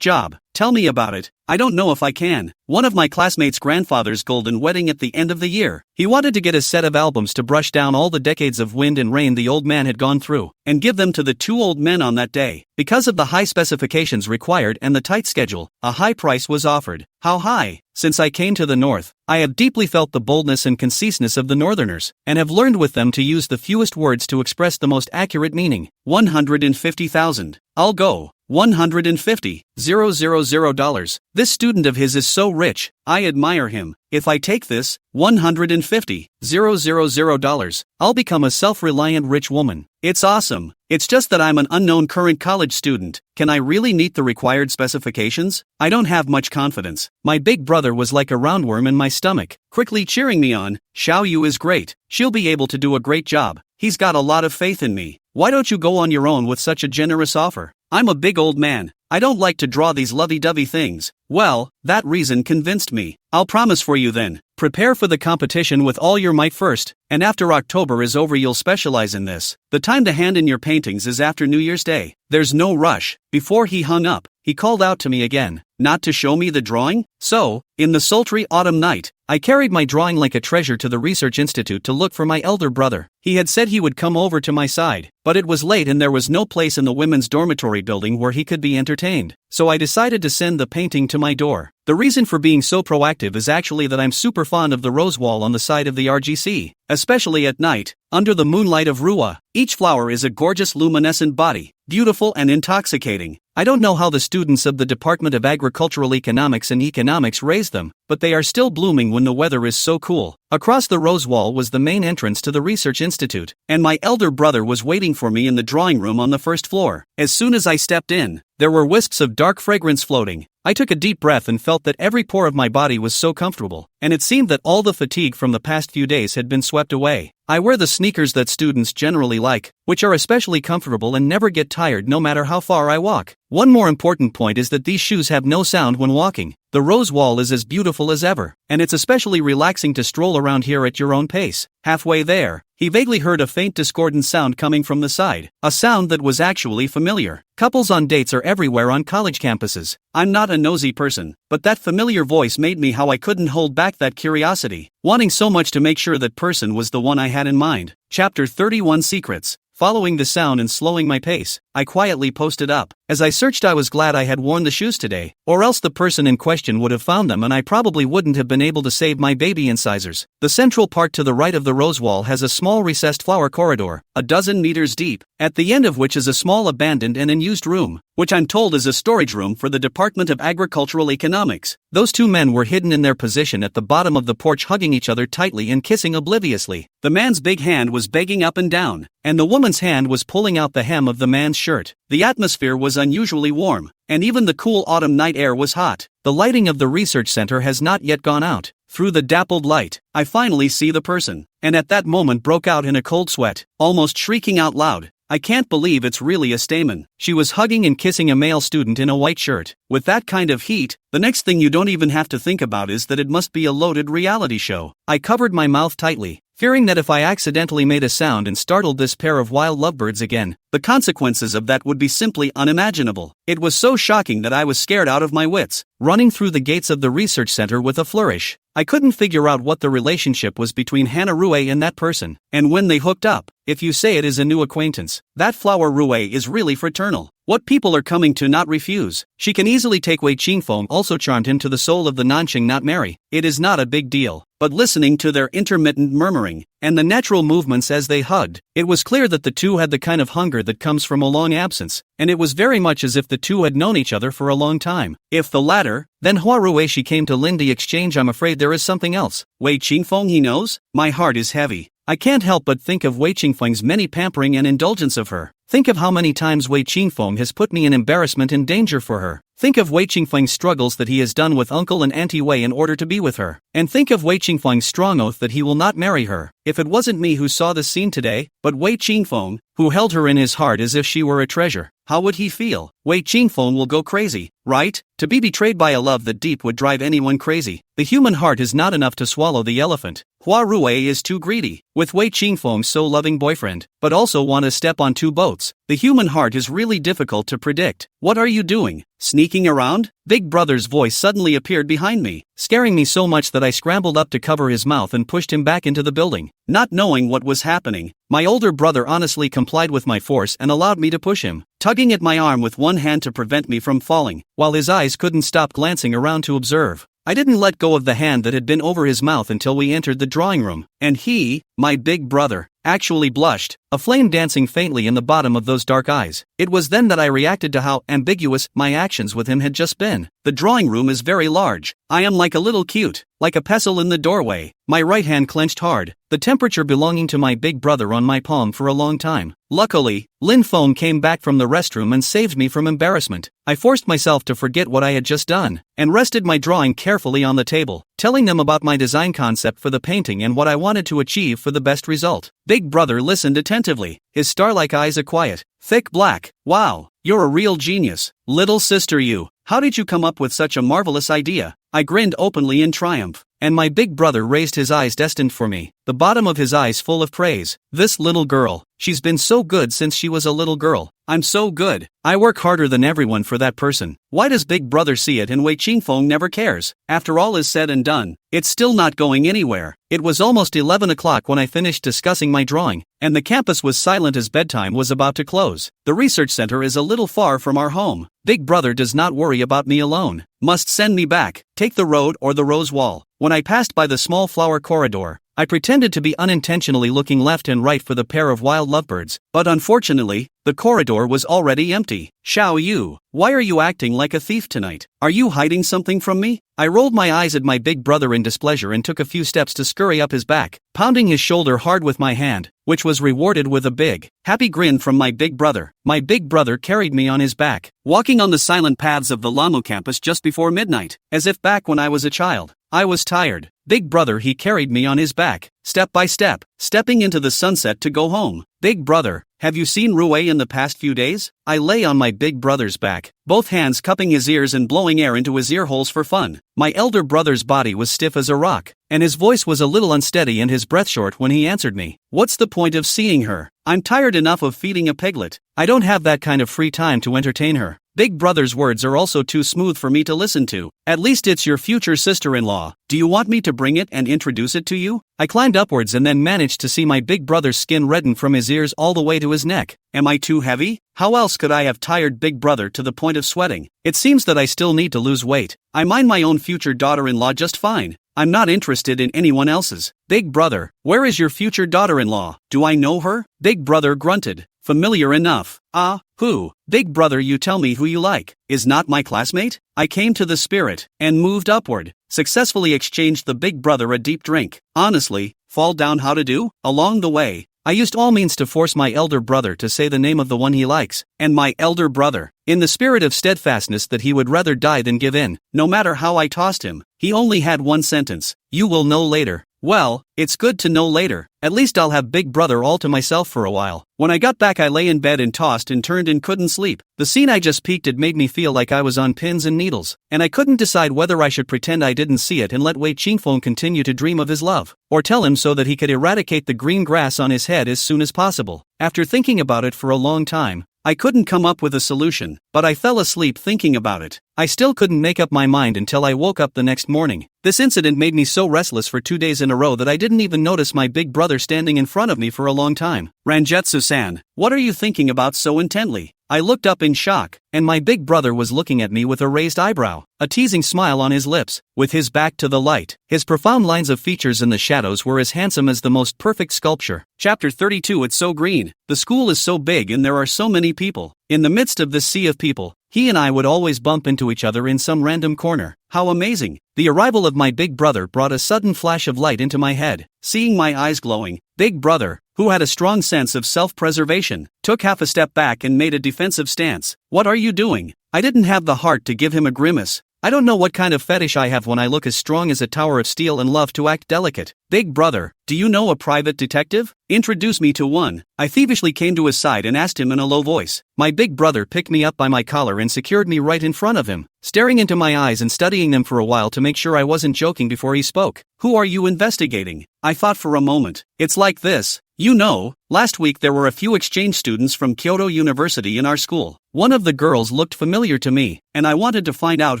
job. Tell me about it. I don't know if I can. One of my classmates' grandfather's golden wedding at the end of the year. He wanted to get a set of albums to brush down all the decades of wind and rain the old man had gone through, and give them to the two old men on that day. Because of the high specifications required and the tight schedule, a high price was offered. How high? Since I came to the north, I have deeply felt the boldness and conciseness of the northerners, and have learned with them to use the fewest words to express the most accurate meaning. 150,000. I'll go. $150,000. This student of his is so rich, I admire him. If I take this, $150,000, I'll become a self-reliant rich woman. It's awesome. It's just that I'm an unknown current college student. Can I really meet the required specifications? I don't have much confidence. My big brother was like a roundworm in my stomach, quickly cheering me on. Xiao Yu is great. She'll be able to do a great job. He's got a lot of faith in me. Why don't you go on your own with such a generous offer? I'm a big old man. I don't like to draw these lovey-dovey things. Well, that reason convinced me. I'll promise for you then. Prepare for the competition with all your might first, and after October is over you'll specialize in this. The time to hand in your paintings is after New Year's Day. There's no rush. Before he hung up, he called out to me again. Not to show me the drawing? So, in the sultry autumn night, I carried my drawing like a treasure to the research institute to look for my elder brother. He had said he would come over to my side, but it was late and there was no place in the women's dormitory building where he could be entertained. So I decided to send the painting to my door. The reason for being so proactive is actually that I'm super fond of the rose wall on the side of the RGC, especially at night, under the moonlight of Rua. Each flower is a gorgeous luminescent body, beautiful and intoxicating. I don't know how the students of the Department of Agricultural Economics and Economics raise them, but they are still blooming when the weather is so cool. Across the rose wall was the main entrance to the research institute, and my elder brother was waiting for me in the drawing room on the first floor. As soon as I stepped in, there were wisps of dark fragrance floating. I took a deep breath and felt that every pore of my body was so comfortable, and it seemed that all the fatigue from the past few days had been swept away. I wear the sneakers that students generally like, which are especially comfortable and never get tired no matter how far I walk. One more important point is that these shoes have no sound when walking. The rose wall is as beautiful as ever, and it's especially relaxing to stroll around here at your own pace. Halfway there, he vaguely heard a faint discordant sound coming from the side, a sound that was actually familiar. Couples on dates are everywhere on college campuses. I'm not a nosy person, but that familiar voice made me how I couldn't hold back that curiosity, wanting so much to make sure that person was the one I had in mind. Chapter 31 Secrets. Following the sound and slowing my pace, I quietly posted up. As I searched, I was glad I had worn the shoes today, or else the person in question would have found them and I probably wouldn't have been able to save my baby incisors. The central part to the right of the rose wall has a small recessed flower corridor, a dozen meters deep, at the end of which is a small abandoned and unused room, which I'm told is a storage room for the Department of Agricultural Economics. Those two men were hidden in their position at the bottom of the porch, hugging each other tightly and kissing obliviously. The man's big hand was begging up and down, and the woman's hand was pulling out the hem of the man's shirt. The atmosphere was unusually warm, and even the cool autumn night air was hot. The lighting of the research center has not yet gone out. Through the dappled light, I finally see the person, and at that moment broke out in a cold sweat, almost shrieking out loud. I can't believe it's really a Stamen. She was hugging and kissing a male student in a white shirt. With that kind of heat, the next thing you don't even have to think about is that it must be a loaded reality show. I covered my mouth tightly, fearing that if I accidentally made a sound and startled this pair of wild lovebirds again, the consequences of that would be simply unimaginable. It was so shocking that I was scared out of my wits. Running through the gates of the research center with a flourish, I couldn't figure out what the relationship was between Hana Rue and that person, and when they hooked up, if you say it is a new acquaintance, that flower Rue is really fraternal. What people are coming to not refuse. She can easily take Wei Qingfeng also charmed him to the soul of the Nanqing not marry. It is not a big deal. But listening to their intermittent murmuring, and the natural movements as they hugged, it was clear that the two had the kind of hunger that comes from a long absence, and it was very much as if the two had known each other for a long time. If the latter, then Hua Rue she came to Lindy exchange. I'm afraid there is something else. Wei Qingfeng he knows? My heart is heavy. I can't help but think of Wei Qingfeng's many pampering and indulgence of her. Think of how many times Wei Qingfeng has put me in embarrassment and danger for her. Think of Wei Qingfeng's struggles that he has done with Uncle and Auntie Wei in order to be with her. And think of Wei Qingfeng's strong oath that he will not marry her. If it wasn't me who saw this scene today, but Wei Qingfeng, who held her in his heart as if she were a treasure, how would he feel? Wei Qingfeng will go crazy, right? To be betrayed by a love that deep would drive anyone crazy. The human heart is not enough to swallow the elephant. Hua Rue is too greedy, with Wei Qingfeng's so loving boyfriend, but also want to step on two boats. The human heart is really difficult to predict. What are you doing? Sneaking around? Big Brother's voice suddenly appeared behind me, scaring me so much that I scrambled up to cover his mouth and pushed him back into the building. Not knowing what was happening, my older brother honestly complied with my force and allowed me to push him, tugging at my arm with one hand to prevent me from falling, while his eyes couldn't stop glancing around to observe. I didn't let go of the hand that had been over his mouth until we entered the drawing room, and he, my big brother, actually blushed, a flame dancing faintly in the bottom of those dark eyes. It was then that I reacted to how ambiguous my actions with him had just been. The drawing room is very large. I am like a little cute, like a pestle in the doorway, my right hand clenched hard, the temperature belonging to my big brother on my palm for a long time. Luckily, Lin Feng came back from the restroom and saved me from embarrassment. I forced myself to forget what I had just done, and rested my drawing carefully on the table, telling them about my design concept for the painting and what I wanted to achieve for the best result. Big brother listened attentively, his star-like eyes a quiet, thick black. Wow, you're a real genius. Little sister you, how did you come up with such a marvelous idea? I grinned openly in triumph, and my big brother raised his eyes destined for me, the bottom of his eyes full of praise. This little girl, she's been so good since she was a little girl. I'm so good. I work harder than everyone for that person. Why does big brother see it and Wei Qingfeng never cares? After all is said and done, it's still not going anywhere. It was almost 11 o'clock when I finished discussing my drawing, and the campus was silent as bedtime was about to close. The research center is a little far from our home. Big brother does not worry about me alone. Must send me back. Take the road or the rose wall. When I passed by the small flower corridor, I pretended to be unintentionally looking left and right for the pair of wild lovebirds, but unfortunately, the corridor was already empty. Xiao Yu, why are you acting like a thief tonight? Are you hiding something from me? I rolled my eyes at my big brother in displeasure and took a few steps to scurry up his back, pounding his shoulder hard with my hand, which was rewarded with a big, happy grin from my big brother. My big brother carried me on his back, walking on the silent paths of the Lamu campus just before midnight, as if back when I was a child. I was tired. Big brother he carried me on his back, step by step, stepping into the sunset to go home. Big brother, have you seen Rue in the past few days? I lay on my big brother's back, both hands cupping his ears and blowing air into his ear holes for fun. My elder brother's body was stiff as a rock, and his voice was a little unsteady and his breath short when he answered me. What's the point of seeing her? I'm tired enough of feeding a piglet. I don't have that kind of free time to entertain her. Big brother's words are also too smooth for me to listen to. At least it's your future sister-in-law. Do you want me to bring it and introduce it to you? I climbed upwards and then managed to see my big brother's skin redden from his ears all the way to his neck. Am I too heavy? How else could I have tired big brother to the point of sweating? It seems that I still need to lose weight. I mind my own future daughter-in-law just fine. I'm not interested in anyone else's. Big brother, where is your future daughter-in-law? Do I know her? Big brother grunted. Familiar enough. Ah, who? Big brother, you tell me who you like. Is not my classmate? I came to the spirit, and moved upward. Successfully exchanged the big brother a deep drink. Honestly, fall down how to do? Along the way, I used all means to force my elder brother to say the name of the one he likes, and my elder brother, in the spirit of steadfastness that he would rather die than give in, no matter how I tossed him, he only had one sentence. You will know later. Well, it's good to know later. At least I'll have big brother all to myself for a while. When I got back I lay in bed and tossed and turned and couldn't sleep. The scene I just peeked at made me feel like I was on pins and needles, and I couldn't decide whether I should pretend I didn't see it and let Wei Qingfeng continue to dream of his love, or tell him so that he could eradicate the green grass on his head as soon as possible. After thinking about it for a long time, I couldn't come up with a solution, but I fell asleep thinking about it. I still couldn't make up my mind until I woke up the next morning. This incident made me so restless for 2 days in a row that I didn't even notice my big brother standing in front of me for a long time. Ranjitsu-san, what are you thinking about so intently? I looked up in shock, and my big brother was looking at me with a raised eyebrow, a teasing smile on his lips, with his back to the light. His profound lines of features in the shadows were as handsome as the most perfect sculpture. Chapter 32. It's so green. The school is so big and there are so many people. In the midst of this sea of people, he and I would always bump into each other in some random corner. How amazing! The arrival of my big brother brought a sudden flash of light into my head. Seeing my eyes glowing, big brother, who had a strong sense of self-preservation, took half a step back and made a defensive stance. What are you doing? I didn't have the heart to give him a grimace. I don't know what kind of fetish I have when I look as strong as a tower of steel and love to act delicate. Big brother, do you know a private detective? Introduce me to one. I thievishly came to his side and asked him in a low voice. My big brother picked me up by my collar and secured me right in front of him, staring into my eyes and studying them for a while to make sure I wasn't joking before he spoke. Who are you investigating? I thought for a moment. It's like this. You know, last week there were a few exchange students from Kyoto University in our school. One of the girls looked familiar to me, and I wanted to find out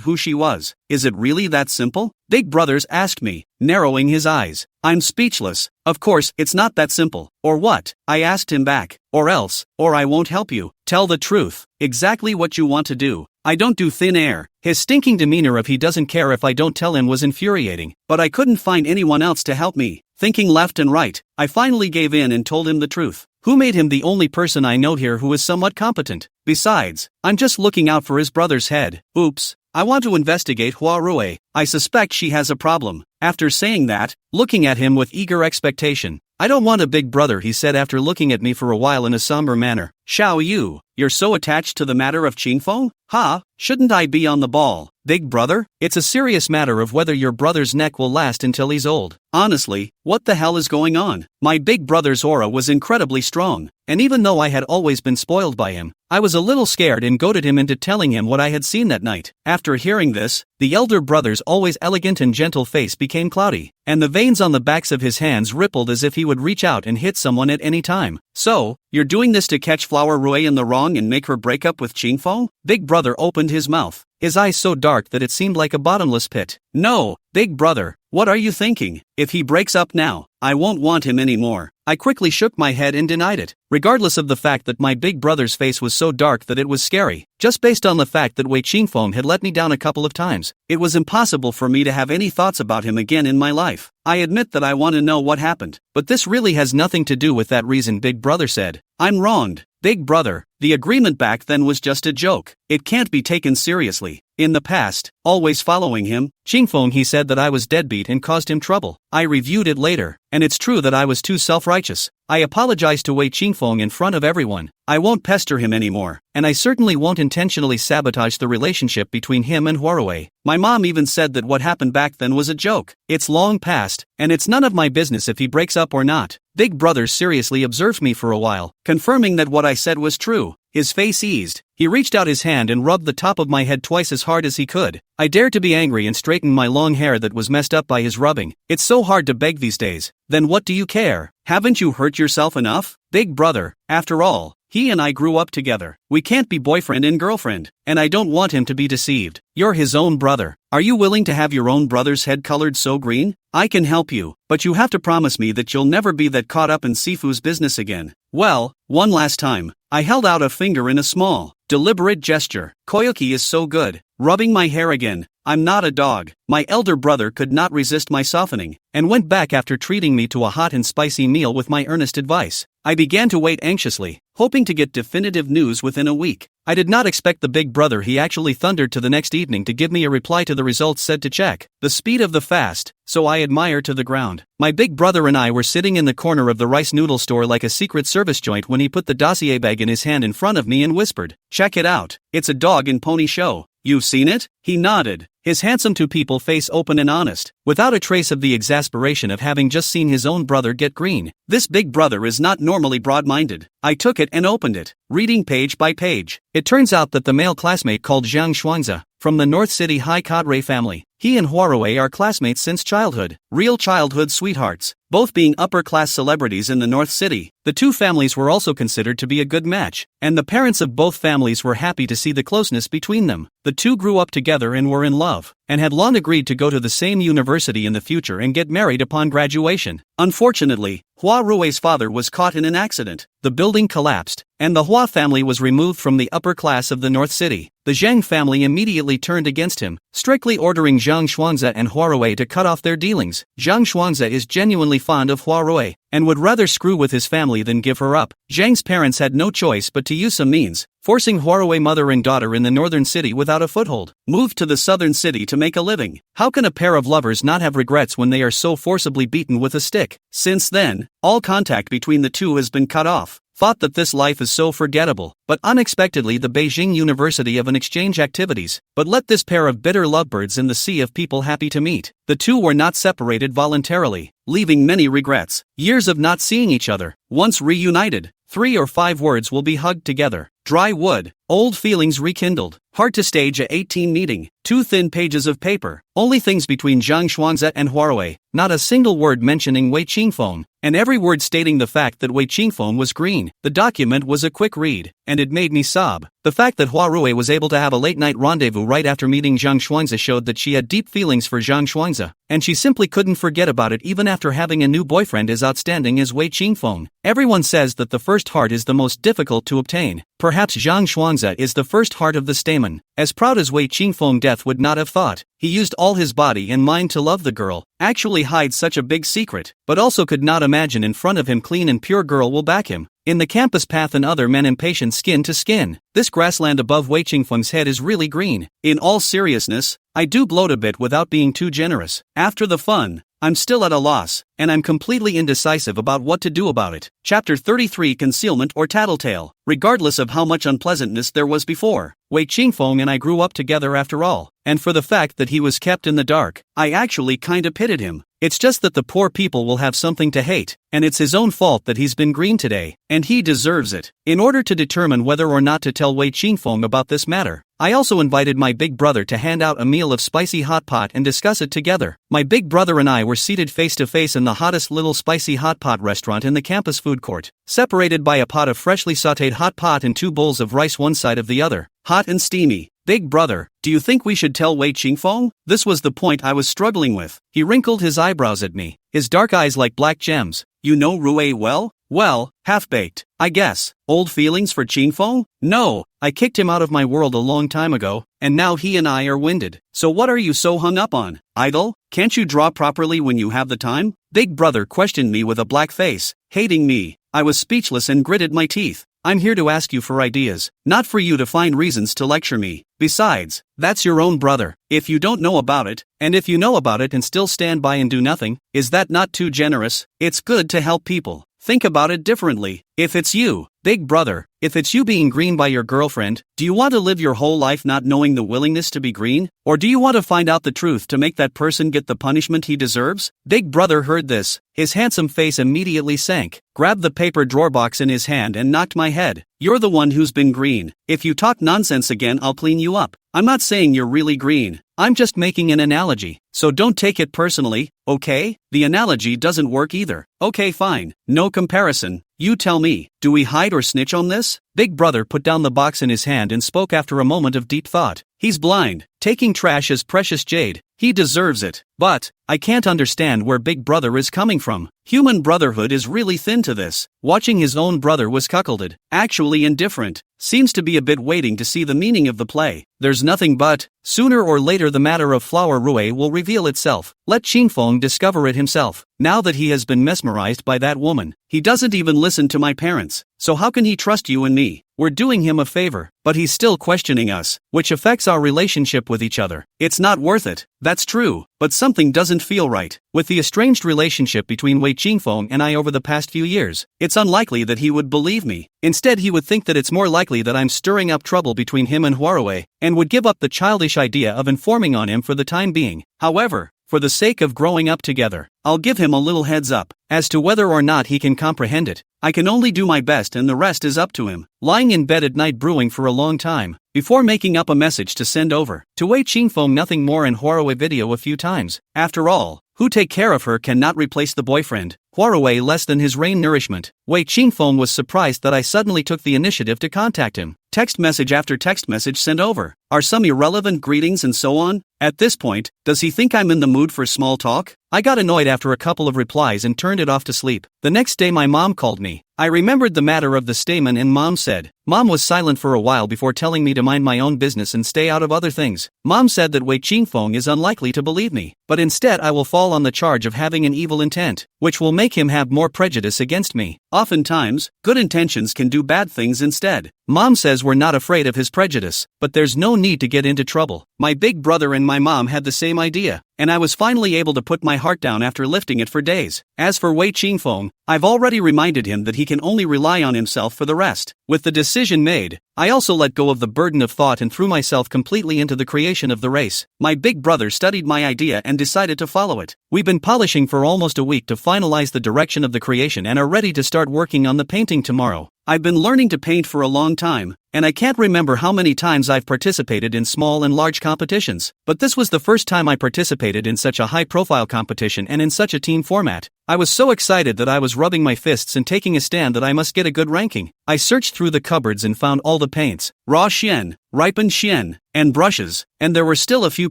who she was. Is it really that simple? Big Brothers asked me, narrowing his eyes. I'm speechless. Of course, it's not that simple. Or what? I asked him back. Or else, or I won't help you. Tell the truth. Exactly what you want to do. I don't do thin air. His stinking demeanor of he doesn't care if I don't tell him was infuriating, but I couldn't find anyone else to help me. Thinking left and right, I finally gave in and told him the truth. Who made him the only person I know here who is somewhat competent? Besides, I'm just looking out for his brother's head. Oops. I want to investigate Hua Rue. I suspect she has a problem. After saying that, looking at him with eager expectation. I don't want a big brother, he said after looking at me for a while in a somber manner. Xiao Yu, you're so attached to the matter of Qingfeng? Ha, shouldn't I be on the ball? Big brother? It's a serious matter of whether your brother's neck will last until he's old. Honestly, what the hell is going on? My big brother's aura was incredibly strong, and even though I had always been spoiled by him, I was a little scared and goaded him into telling him what I had seen that night. After hearing this, the elder brother's always elegant and gentle face became cloudy, and the veins on the backs of his hands rippled as if he would reach out and hit someone at any time. So, you're doing this to catch Flower Rue in the wrong and make her break up with Qingfeng? Big brother opened his mouth, his eyes so dark that it seemed like a bottomless pit. No, big brother, what are you thinking? If he breaks up now, I won't want him anymore. I quickly shook my head and denied it, regardless of the fact that my big brother's face was so dark that it was scary. Just based on the fact that Wei Qingfeng had let me down a couple of times, it was impossible for me to have any thoughts about him again in my life. I admit that I want to know what happened, but this really has nothing to do with that reason, big brother said. I'm wronged. Big brother, the agreement back then was just a joke. It can't be taken seriously. In the past, always following him, Qingfeng, he said that I was deadbeat and caused him trouble. I reviewed it later, and it's true that I was too self-righteous. I apologized to Wei Qingfeng in front of everyone. I won't pester him anymore, and I certainly won't intentionally sabotage the relationship between him and Huarue. My mom even said that what happened back then was a joke. It's long past, and it's none of my business if he breaks up or not. Big brother seriously observed me for a while, confirming that what I said was true. His face eased. He reached out his hand and rubbed the top of my head twice as hard as he could. I dared to be angry and straightened my long hair that was messed up by his rubbing. It's so hard to beg these days. Then what do you care? Haven't you hurt yourself enough? Big brother, after all, he and I grew up together. We can't be boyfriend and girlfriend, and I don't want him to be deceived. You're his own brother. Are you willing to have your own brother's head colored so green? I can help you, but you have to promise me that you'll never be that caught up in Sifu's business again. Well, one last time. I held out a finger in a small, deliberate gesture. Koyuki is so good. Rubbing my hair again. I'm not a dog. My elder brother could not resist my softening, and went back after treating me to a hot and spicy meal with my earnest advice. I began to wait anxiously, hoping to get definitive news within a week. I did not expect the big brother he actually thundered to the next evening to give me a reply to the results said to check the speed of the fast, so I admire to the ground. My big brother and I were sitting in the corner of the rice noodle store like a secret service joint when he put the dossier bag in his hand in front of me and whispered, "Check it out, it's a dog and pony show. You've seen it?" He nodded, his handsome-to-people face open and honest, without a trace of the exasperation of having just seen his own brother get green. This big brother is not normally broad-minded. I took it and opened it, reading page by page. It turns out that the male classmate called Zhang Xuanze, from the North City high cadre family, he and Huarue are classmates since childhood, real childhood sweethearts, both being upper-class celebrities in the North City. The two families were also considered to be a good match, and the parents of both families were happy to see the closeness between them. The two grew up together and were in love, and had long agreed to go to the same university in the future and get married upon graduation. Unfortunately, Hua Rui's father was caught in an accident, the building collapsed, and the Hua family was removed from the upper class of the North City. The Zhang family immediately turned against him, strictly ordering Zhang Xuanze and Huarue to cut off their dealings. Zhang Xuanze is genuinely fond of Huarue, and would rather screw with his family than give her up. Zhang's parents had no choice but to use some means, forcing Huarue mother and daughter in the northern city without a foothold, moved to the southern city to make a living. How can a pair of lovers not have regrets when they are so forcibly beaten with a stick? Since then, all contact between the two has been cut off. Thought that this life is so forgettable, but unexpectedly the Beijing University of an exchange activities, but let this pair of bitter lovebirds in the sea of people happy to meet. The two were not separated voluntarily, leaving many regrets, years of not seeing each other. Once reunited, 3 or 5 words will be hugged together. Dry wood, old feelings rekindled, hard to stage a 18 meeting, 2 thin pages of paper, only things between Zhang Xuanze and Huarue, not a single word mentioning Wei Qingfeng, and every word stating the fact that Wei Qingfeng was green. The document was a quick read, and it made me sob. The fact that Huarue was able to have a late-night rendezvous right after meeting Zhang Xuanze showed that she had deep feelings for Zhang Xuanze, and she simply couldn't forget about it even after having a new boyfriend as outstanding as Wei Qingfeng. Everyone says that the first heart is the most difficult to obtain. Perhaps Zhang Xuanze is the first heart of the stamen. As proud as Wei Qingfeng death would not have thought, he used all his body and mind to love the girl, actually hide such a big secret, but also could not imagine in front of him clean and pure girl will back him. In the campus path and other men impatient skin to skin, this grassland above Wei Qingfeng's head is really green. In all seriousness, I do bloat a bit without being too generous. After the fun, I'm still at a loss, and I'm completely indecisive about what to do about it. Chapter 33 Concealment or Tattletale. Regardless of how much unpleasantness there was before, Wei Qingfeng and I grew up together after all, and for the fact that he was kept in the dark, I actually kinda pitied him. It's just that the poor people will have something to hate, and it's his own fault that he's been green today, and he deserves it. In order to determine whether or not to tell Wei Qingfeng about this matter, I also invited my big brother to hand out a meal of spicy hot pot and discuss it together. My big brother and I were seated face to face in the hottest little spicy hot pot restaurant in the campus food court, separated by a pot of freshly sautéed hot pot and 2 bowls of rice one side of the other, hot and steamy. Big brother, do you think we should tell Wei Qingfeng? This was the point I was struggling with. He wrinkled his eyebrows at me, his dark eyes like black gems. You know Rue well? Well, half-baked, I guess. Old feelings for Qingfeng? No, I kicked him out of my world a long time ago, and now he and I are winded. So what are you so hung up on? Idle? Can't you draw properly when you have the time? Big brother questioned me with a black face, hating me. I was speechless and gritted my teeth. I'm here to ask you for ideas, not for you to find reasons to lecture me. Besides, that's your own brother. If you don't know about it, and if you know about it and still stand by and do nothing, is that not too generous? It's good to help people. Think about it differently. If it's you, big brother, if it's you being green by your girlfriend, do you want to live your whole life not knowing the willingness to be green? Or do you want to find out the truth to make that person get the punishment he deserves? Big brother heard this. His handsome face immediately sank, grabbed the paper drawer box in his hand and knocked my head. You're the one who's been green. If you talk nonsense again, I'll clean you up. I'm not saying you're really green. I'm just making an analogy, so don't take it personally, okay? The analogy doesn't work either. Okay, fine. No comparison. You tell me, do we hide or snitch on this? Big brother put down the box in his hand and spoke after a moment of deep thought. He's blind, taking trash as precious jade. He deserves it. But, I can't understand where big brother is coming from. Human brotherhood is really thin to this. Watching his own brother was cuckolded, actually indifferent. Seems to be a bit waiting to see the meaning of the play. There's nothing but, sooner or later the matter of Flower Rue will reveal itself. Let Qingfeng discover it himself. Now that he has been mesmerized by that woman, he doesn't even listen to my parents. So how can he trust you and me? We're doing him a favor, but he's still questioning us, which affects our relationship with each other. It's not worth it. That's true, but something doesn't feel right. With the estranged relationship between Wei Qingfeng and I over the past few years, it's unlikely that he would believe me. Instead, he would think that it's more likely that I'm stirring up trouble between him and Huarue, and would give up the childish idea of informing on him for the time being. However, for the sake of growing up together, I'll give him a little heads up. As to whether or not he can comprehend it, I can only do my best and the rest is up to him. Lying in bed at night brewing for a long time, before making up a message to send over to Wei Qingfeng nothing more in Huarui video a few times. After all, who take care of her cannot replace the boyfriend. Huarui less than his rain nourishment. Wei Qingfeng was surprised that I suddenly took the initiative to contact him. Text message after text message sent over. Are some irrelevant greetings and so on? At this point, does he think I'm in the mood for small talk? I got annoyed after a couple of replies and turned it off to sleep. The next day my mom called me. I remembered the matter of the stamen and mom said. Mom was silent for a while before telling me to mind my own business and stay out of other things. Mom said that Wei Qingfeng is unlikely to believe me, but instead I will fall on the charge of having an evil intent, which will make him have more prejudice against me. Oftentimes, good intentions can do bad things instead. Mom says we're not afraid of his prejudice, but there's no need to get into trouble. My big brother and my mom had the same idea, and I was finally able to put my heart down after lifting it for days. As for Wei Qingfeng, I've already reminded him that he can only rely on himself for the rest. With the decision made, I also let go of the burden of thought and threw myself completely into the creation of the race. My big brother studied my idea and decided to follow it. We've been polishing for almost a week to finalize the direction of the creation and are ready to start working on the painting tomorrow. I've been learning to paint for a long time, and I can't remember how many times I've participated in small and large competitions, but this was the first time I participated in such a high-profile competition and in such a team format. I was so excited that I was rubbing my fists and taking a stand that I must get a good ranking. I searched through the cupboards and found all the paints, raw xian, ripened xian, and brushes, and there were still a few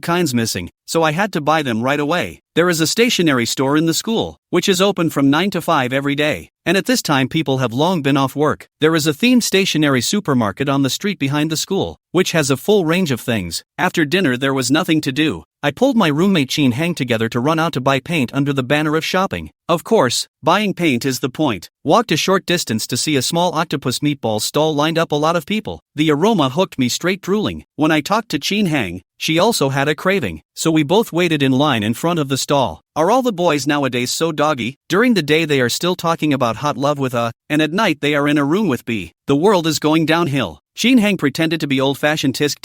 kinds missing, so I had to buy them right away. There is a stationery store in the school, which is open from 9 to 5 every day, and at this time people have long been off work. There is a themed stationery supermarket on the street behind the school, which has a full range of things. After dinner there was nothing to do. I pulled my roommate Chin Hang together to run out to buy paint under the banner of shopping. Of course, buying paint is the point. Walked a short distance to see a small octopus meatball stall lined up a lot of people. The aroma hooked me straight drooling. When I talked to Chin Hang, she also had a craving, so we both waited in line in front of the stall. Are all the boys nowadays so doggy? During the day they are still talking about hot love with A, and at night they are in a room with B. The world is going downhill. Chin Hang pretended to be old-fashioned tsk,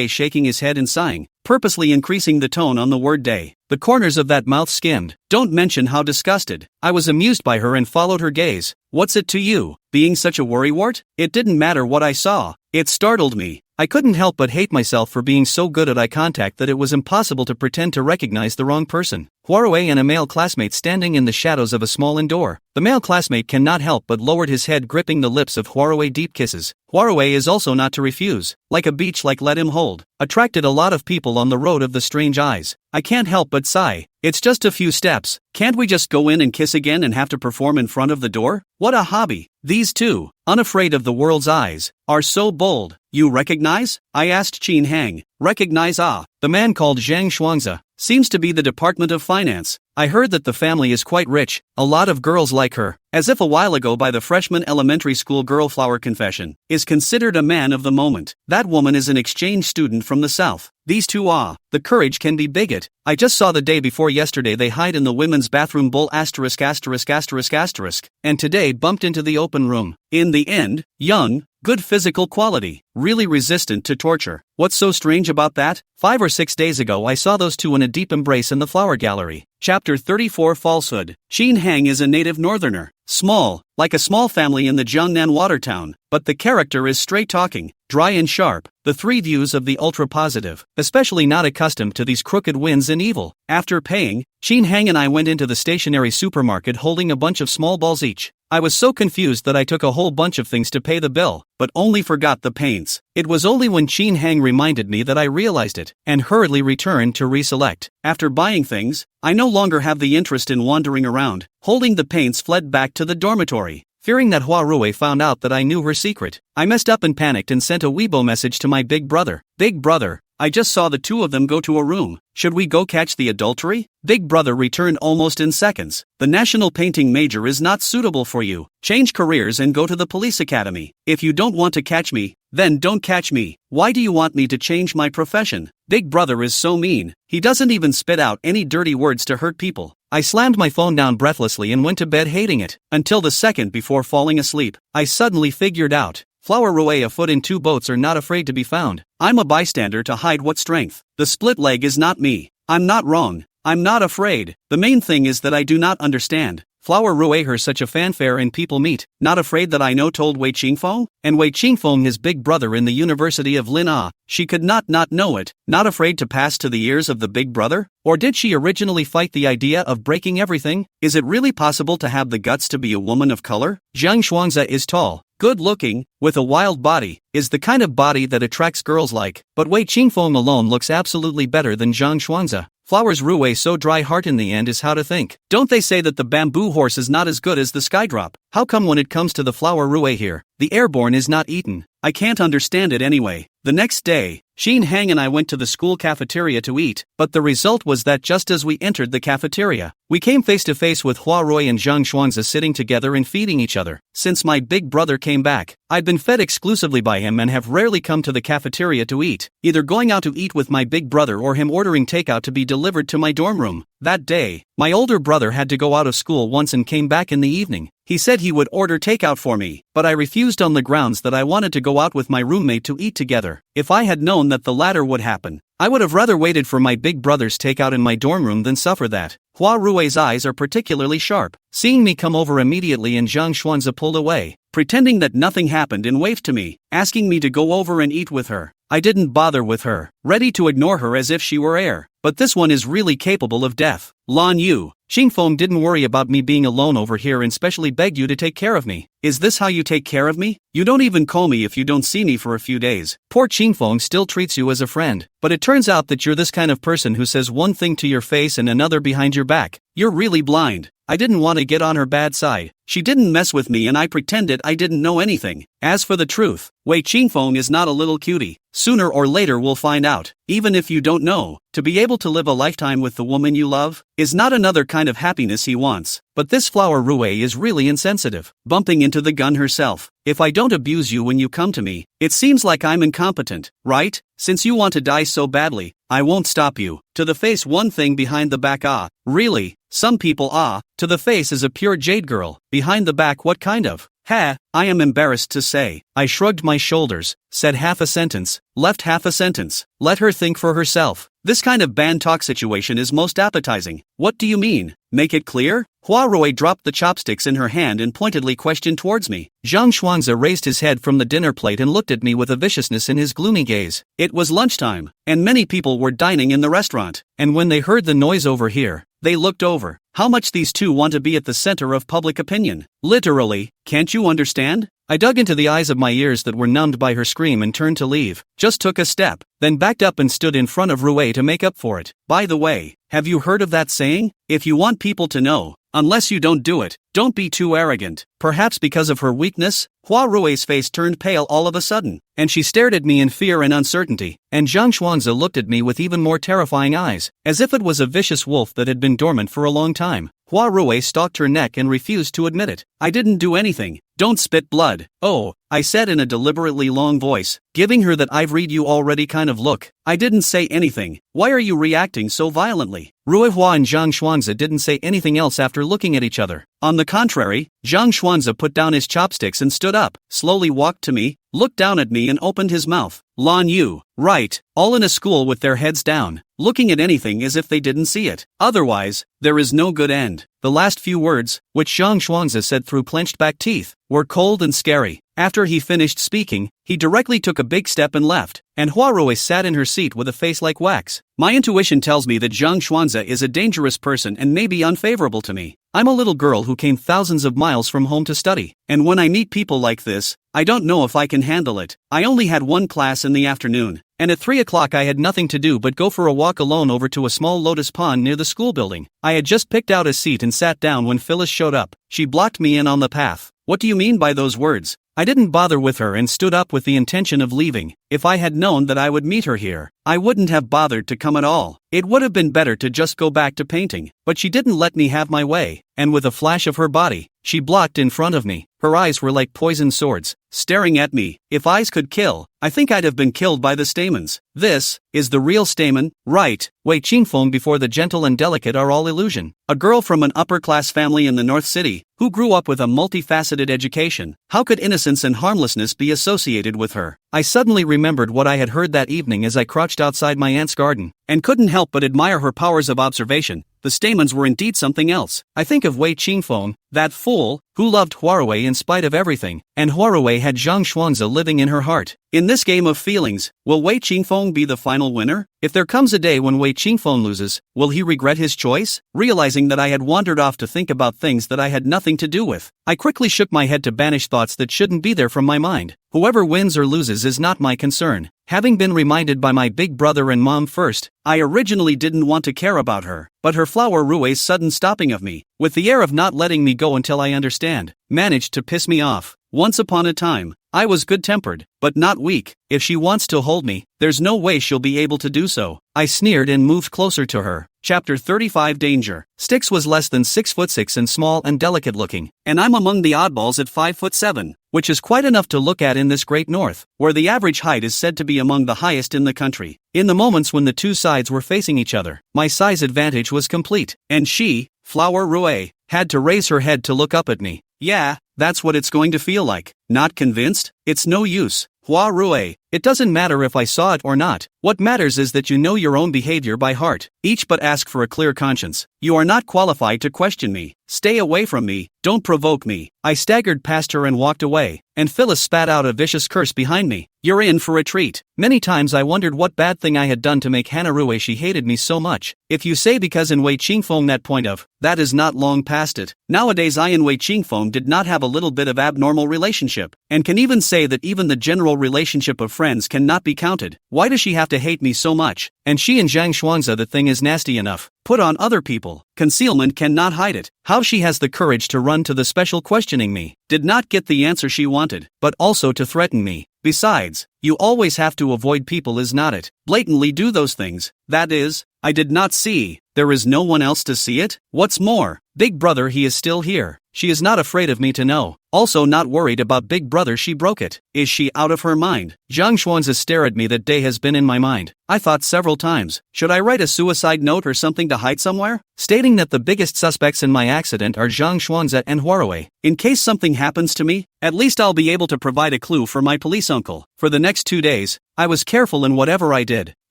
shaking his head and sighing, purposely increasing the tone on the word day. The corners of that mouth skimmed. Don't mention how disgusted. I was amused by her and followed her gaze. What's it to you, being such a worrywart? It didn't matter what I saw. It startled me. I couldn't help but hate myself for being so good at eye contact that it was impossible to pretend to recognize the wrong person. Huarui and a male classmate standing in the shadows of a small indoor. The male classmate cannot help but lowered his head, gripping the lips of Huarui deep kisses. Huarui is also not to refuse. Like a beach, like let him hold. Attracted a lot of people on the road of the strange eyes. I can't help but sigh. It's just a few steps. Can't we just go in and kiss again and have to perform in front of the door? What a hobby. These two, unafraid of the world's eyes, are so bold. You recognize? I asked Chin Hang. Recognize Ah. The man called Zhang Shuangzi. Seems to be the Department of Finance. I heard that the family is quite rich, a lot of girls like her, as if a while ago by the freshman elementary school girl flower confession, is considered a man of the moment. That woman is an exchange student from the south. These two the courage can be bigot. I just saw the day before yesterday they hide in the women's bathroom bowl *******, and today bumped into the open room. In the end, young, good physical quality, really resistant to torture. What's so strange about that? 5 or 6 days ago I saw those two in a deep embrace in the flower gallery. Chapter 34 Falsehood. Chin Hang is a native northerner. Small, like a small family in the Jiangnan water town, but the character is straight-talking, dry and sharp, the three views of the ultra-positive, especially not accustomed to these crooked winds and evil. After paying, Chin Hang and I went into the stationery supermarket holding a bunch of small balls each. I was so confused that I took a whole bunch of things to pay the bill, but only forgot the paints. It was only when Chin Hang reminded me that I realized it, and hurriedly returned to reselect. After buying things, I no longer have the interest in wandering around. Holding the paints, fled back to the dormitory. Fearing that Huarui found out that I knew her secret, I messed up and panicked and sent a Weibo message to my big brother. Big brother, I just saw the two of them go to a room. Should we go catch the adultery? Big brother returned almost in seconds. The national painting major is not suitable for you. Change careers and go to the police academy. If you don't want to catch me, then don't catch me. Why do you want me to change my profession? Big brother is so mean. He doesn't even spit out any dirty words to hurt people. I slammed my phone down breathlessly and went to bed hating it. Until the second before falling asleep, I suddenly figured out. Flower Rue a foot in two boats are not afraid to be found. I'm a bystander to hide what strength. The split leg is not me. I'm not wrong. I'm not afraid. The main thing is that I do not understand. Flower Rue her such a fanfare and people meet. Not afraid that I know, told Wei Qingfeng? And Wei Qingfeng his big brother in the University of Lin. She could not know it. Not afraid to pass to the ears of the big brother? Or did she originally fight the idea of breaking everything? Is it really possible to have the guts to be a woman of color? Zhang Xuanze is tall, good looking, with a wild body, is the kind of body that attracts girls like. But Wei Qingfeng alone looks absolutely better than Zhang Xuanze. Flowers Rue so dry heart in the end is how to think. Don't they say that the bamboo horse is not as good as the skydrop? How come when it comes to the Flower Rue here, the airborne is not eaten? I can't understand it anyway. The next day, Xin Hang and I went to the school cafeteria to eat, but the result was that just as we entered the cafeteria, we came face to face with Hua Rui and Zhang Xuanze sitting together and feeding each other. Since my big brother came back, I'd been fed exclusively by him and have rarely come to the cafeteria to eat, either going out to eat with my big brother or him ordering takeout to be delivered to my dorm room. That day, my older brother had to go out of school once and came back in the evening. He said he would order takeout for me, but I refused on the grounds that I wanted to go out with my roommate to eat together. If I had known that the latter would happen, I would have rather waited for my big brother's takeout in my dorm room than suffer that. Hua Rui's eyes are particularly sharp. Seeing me come over immediately and Zhang Xuanze pulled away, pretending that nothing happened and waved to me, asking me to go over and eat with her. I didn't bother with her, ready to ignore her as if she were air. But this one is really capable of death. Lan Yu, Xingfeng didn't worry about me being alone over here and specially begged you to take care of me. Is this how you take care of me? You don't even call me if you don't see me for a few days. Poor Xingfeng still treats you as a friend. But it turns out that you're this kind of person who says one thing to your face and another behind your back. You're really blind. I didn't want to get on her bad side. She didn't mess with me and I pretended I didn't know anything. As for the truth, Wei Qingfeng is not a little cutie. Sooner or later we'll find out. Even if you don't know, to be able to live a lifetime with the woman you love is not another kind of happiness he wants. But this Flower Rue is really insensitive, bumping into the gun herself. If I don't abuse you when you come to me, it seems like I'm incompetent, right? Since you want to die so badly, I won't stop you. To the face one thing, behind the back really? Some people to the face is a pure jade girl, behind the back what kind of? I am embarrassed to say. I shrugged my shoulders, said half a sentence, left half a sentence. Let her think for herself. This kind of band talk situation is most appetizing. What do you mean? Make it clear? Hua Rui dropped the chopsticks in her hand and pointedly questioned towards me. Zhang Xuanze raised his head from the dinner plate and looked at me with a viciousness in his gloomy gaze. It was lunchtime, and many people were dining in the restaurant, and when they heard the noise over here, they looked over. How much these two want to be at the center of public opinion. Literally, can't you understand? I dug into the eyes of my ears that were numbed by her scream and turned to leave. Just took a step, then backed up and stood in front of Rue to make up for it. By the way, have you heard of that saying? If you want people to know, unless you don't do it, don't be too arrogant. Perhaps because of her weakness, Hua Rui's face turned pale all of a sudden, and she stared at me in fear and uncertainty, and Zhang Xuanze looked at me with even more terrifying eyes, as if it was a vicious wolf that had been dormant for a long time. Hua Rui stalked her neck and refused to admit it. I didn't do anything. Don't spit blood. Oh, I said in a deliberately long voice, giving her that I've read you already kind of look. I didn't say anything. Why are you reacting so violently? Rui Hua and Zhang Xuanze didn't say anything else after looking at each other. On the contrary, Zhang Xuanze put down his chopsticks and stood up, slowly walked to me, looked down at me and opened his mouth. Lan Yu, right, all in a school with their heads down, looking at anything as if they didn't see it. Otherwise, there is no good end. The last few words, which Zhang Xuanze said through clenched back teeth, were cold and scary. After he finished speaking, he directly took a big step and left, and Hua Rui sat in her seat with a face like wax. My intuition tells me that Zhang Xuanze is a dangerous person and may be unfavorable to me. I'm a little girl who came thousands of miles from home to study, and when I meet people like this, I don't know if I can handle it. I only had one class in the afternoon, and at 3 o'clock I had nothing to do but go for a walk alone over to a small lotus pond near the school building. I had just picked out a seat and sat down when Phyllis showed up. She blocked me in on the path. What do you mean by those words? I didn't bother with her and stood up with the intention of leaving. If I had known that I would meet her here, I wouldn't have bothered to come at all. It would have been better to just go back to painting, but she didn't let me have my way, and with a flash of her body, she blocked in front of me. Her eyes were like poisoned swords, staring at me. If eyes could kill, I think I'd have been killed by the stamens. This is the real stamen, right? Wei Qingfeng before the gentle and delicate are all illusion. A girl from an upper-class family in the North City, who grew up with a multifaceted education. How could innocent innocence and harmlessness be associated with her. I suddenly remembered what I had heard that evening as I crouched outside my aunt's garden, and couldn't help but admire her powers of observation. The stamens were indeed something else. I think of Wei Qingfeng, that fool, who loved Huarui in spite of everything, and Huarui had Zhang Xuanze living in her heart. In this game of feelings, will Wei Qingfeng be the final winner? If there comes a day when Wei Qingfeng loses, will he regret his choice? Realizing that I had wandered off to think about things that I had nothing to do with, I quickly shook my head to banish thoughts that shouldn't be there from my mind. Whoever wins or loses is not my concern. Having been reminded by my big brother and mom first, I originally didn't want to care about her, but her flower Rui's sudden stopping of me, with the air of not letting me go until I understand, managed to piss me off. Once upon a time, I was good-tempered, but not weak. If she wants to hold me, there's no way she'll be able to do so. I sneered and moved closer to her. Chapter 35 Danger. Styx was less than 6'6" and small and delicate looking, and I'm among the oddballs at 5'7", which is quite enough to look at in this great north, where the average height is said to be among the highest in the country. In the moments when the two sides were facing each other, my size advantage was complete, and she, Flower Rue, had to raise her head to look up at me. Yeah, that's what it's going to feel like. Not convinced? It's no use. Hua Rue, it doesn't matter if I saw it or not. What matters is that you know your own behavior by heart. Each but ask for a clear conscience. You are not qualified to question me. Stay away from me. Don't provoke me. I staggered past her and walked away, and Phyllis spat out a vicious curse behind me. You're in for a treat. Many times I wondered what bad thing I had done to make Hana Rue she hated me so much. If you say because in Wei Qingfeng that point of, that is not long past it. Nowadays I and Wei Qingfeng did not have a little bit of abnormal relationship, and can even say that even the general relationship of friends cannot be counted. Why does she have to hate me so much? And she and Zhang Xuanze, the thing is nasty enough. Put on other people. Concealment cannot hide it. How she has the courage to run to the special questioning me. Did not get the answer she wanted, but also to threaten me. Besides, you always have to avoid people is not it. Blatantly do those things. That is, I did not see. There is no one else to see it? What's more, Big Brother he is still here. She is not afraid of me to know. Also not worried about Big Brother she broke it. Is she out of her mind? Zhang Xuanze's stare at me that day has been in my mind. I thought several times, should I write a suicide note or something to hide somewhere? Stating that the biggest suspects in my accident are Zhang Xuanze and Huarui. In case something happens to me, at least I'll be able to provide a clue for my police uncle. For the next 2 days, I was careful in whatever I did,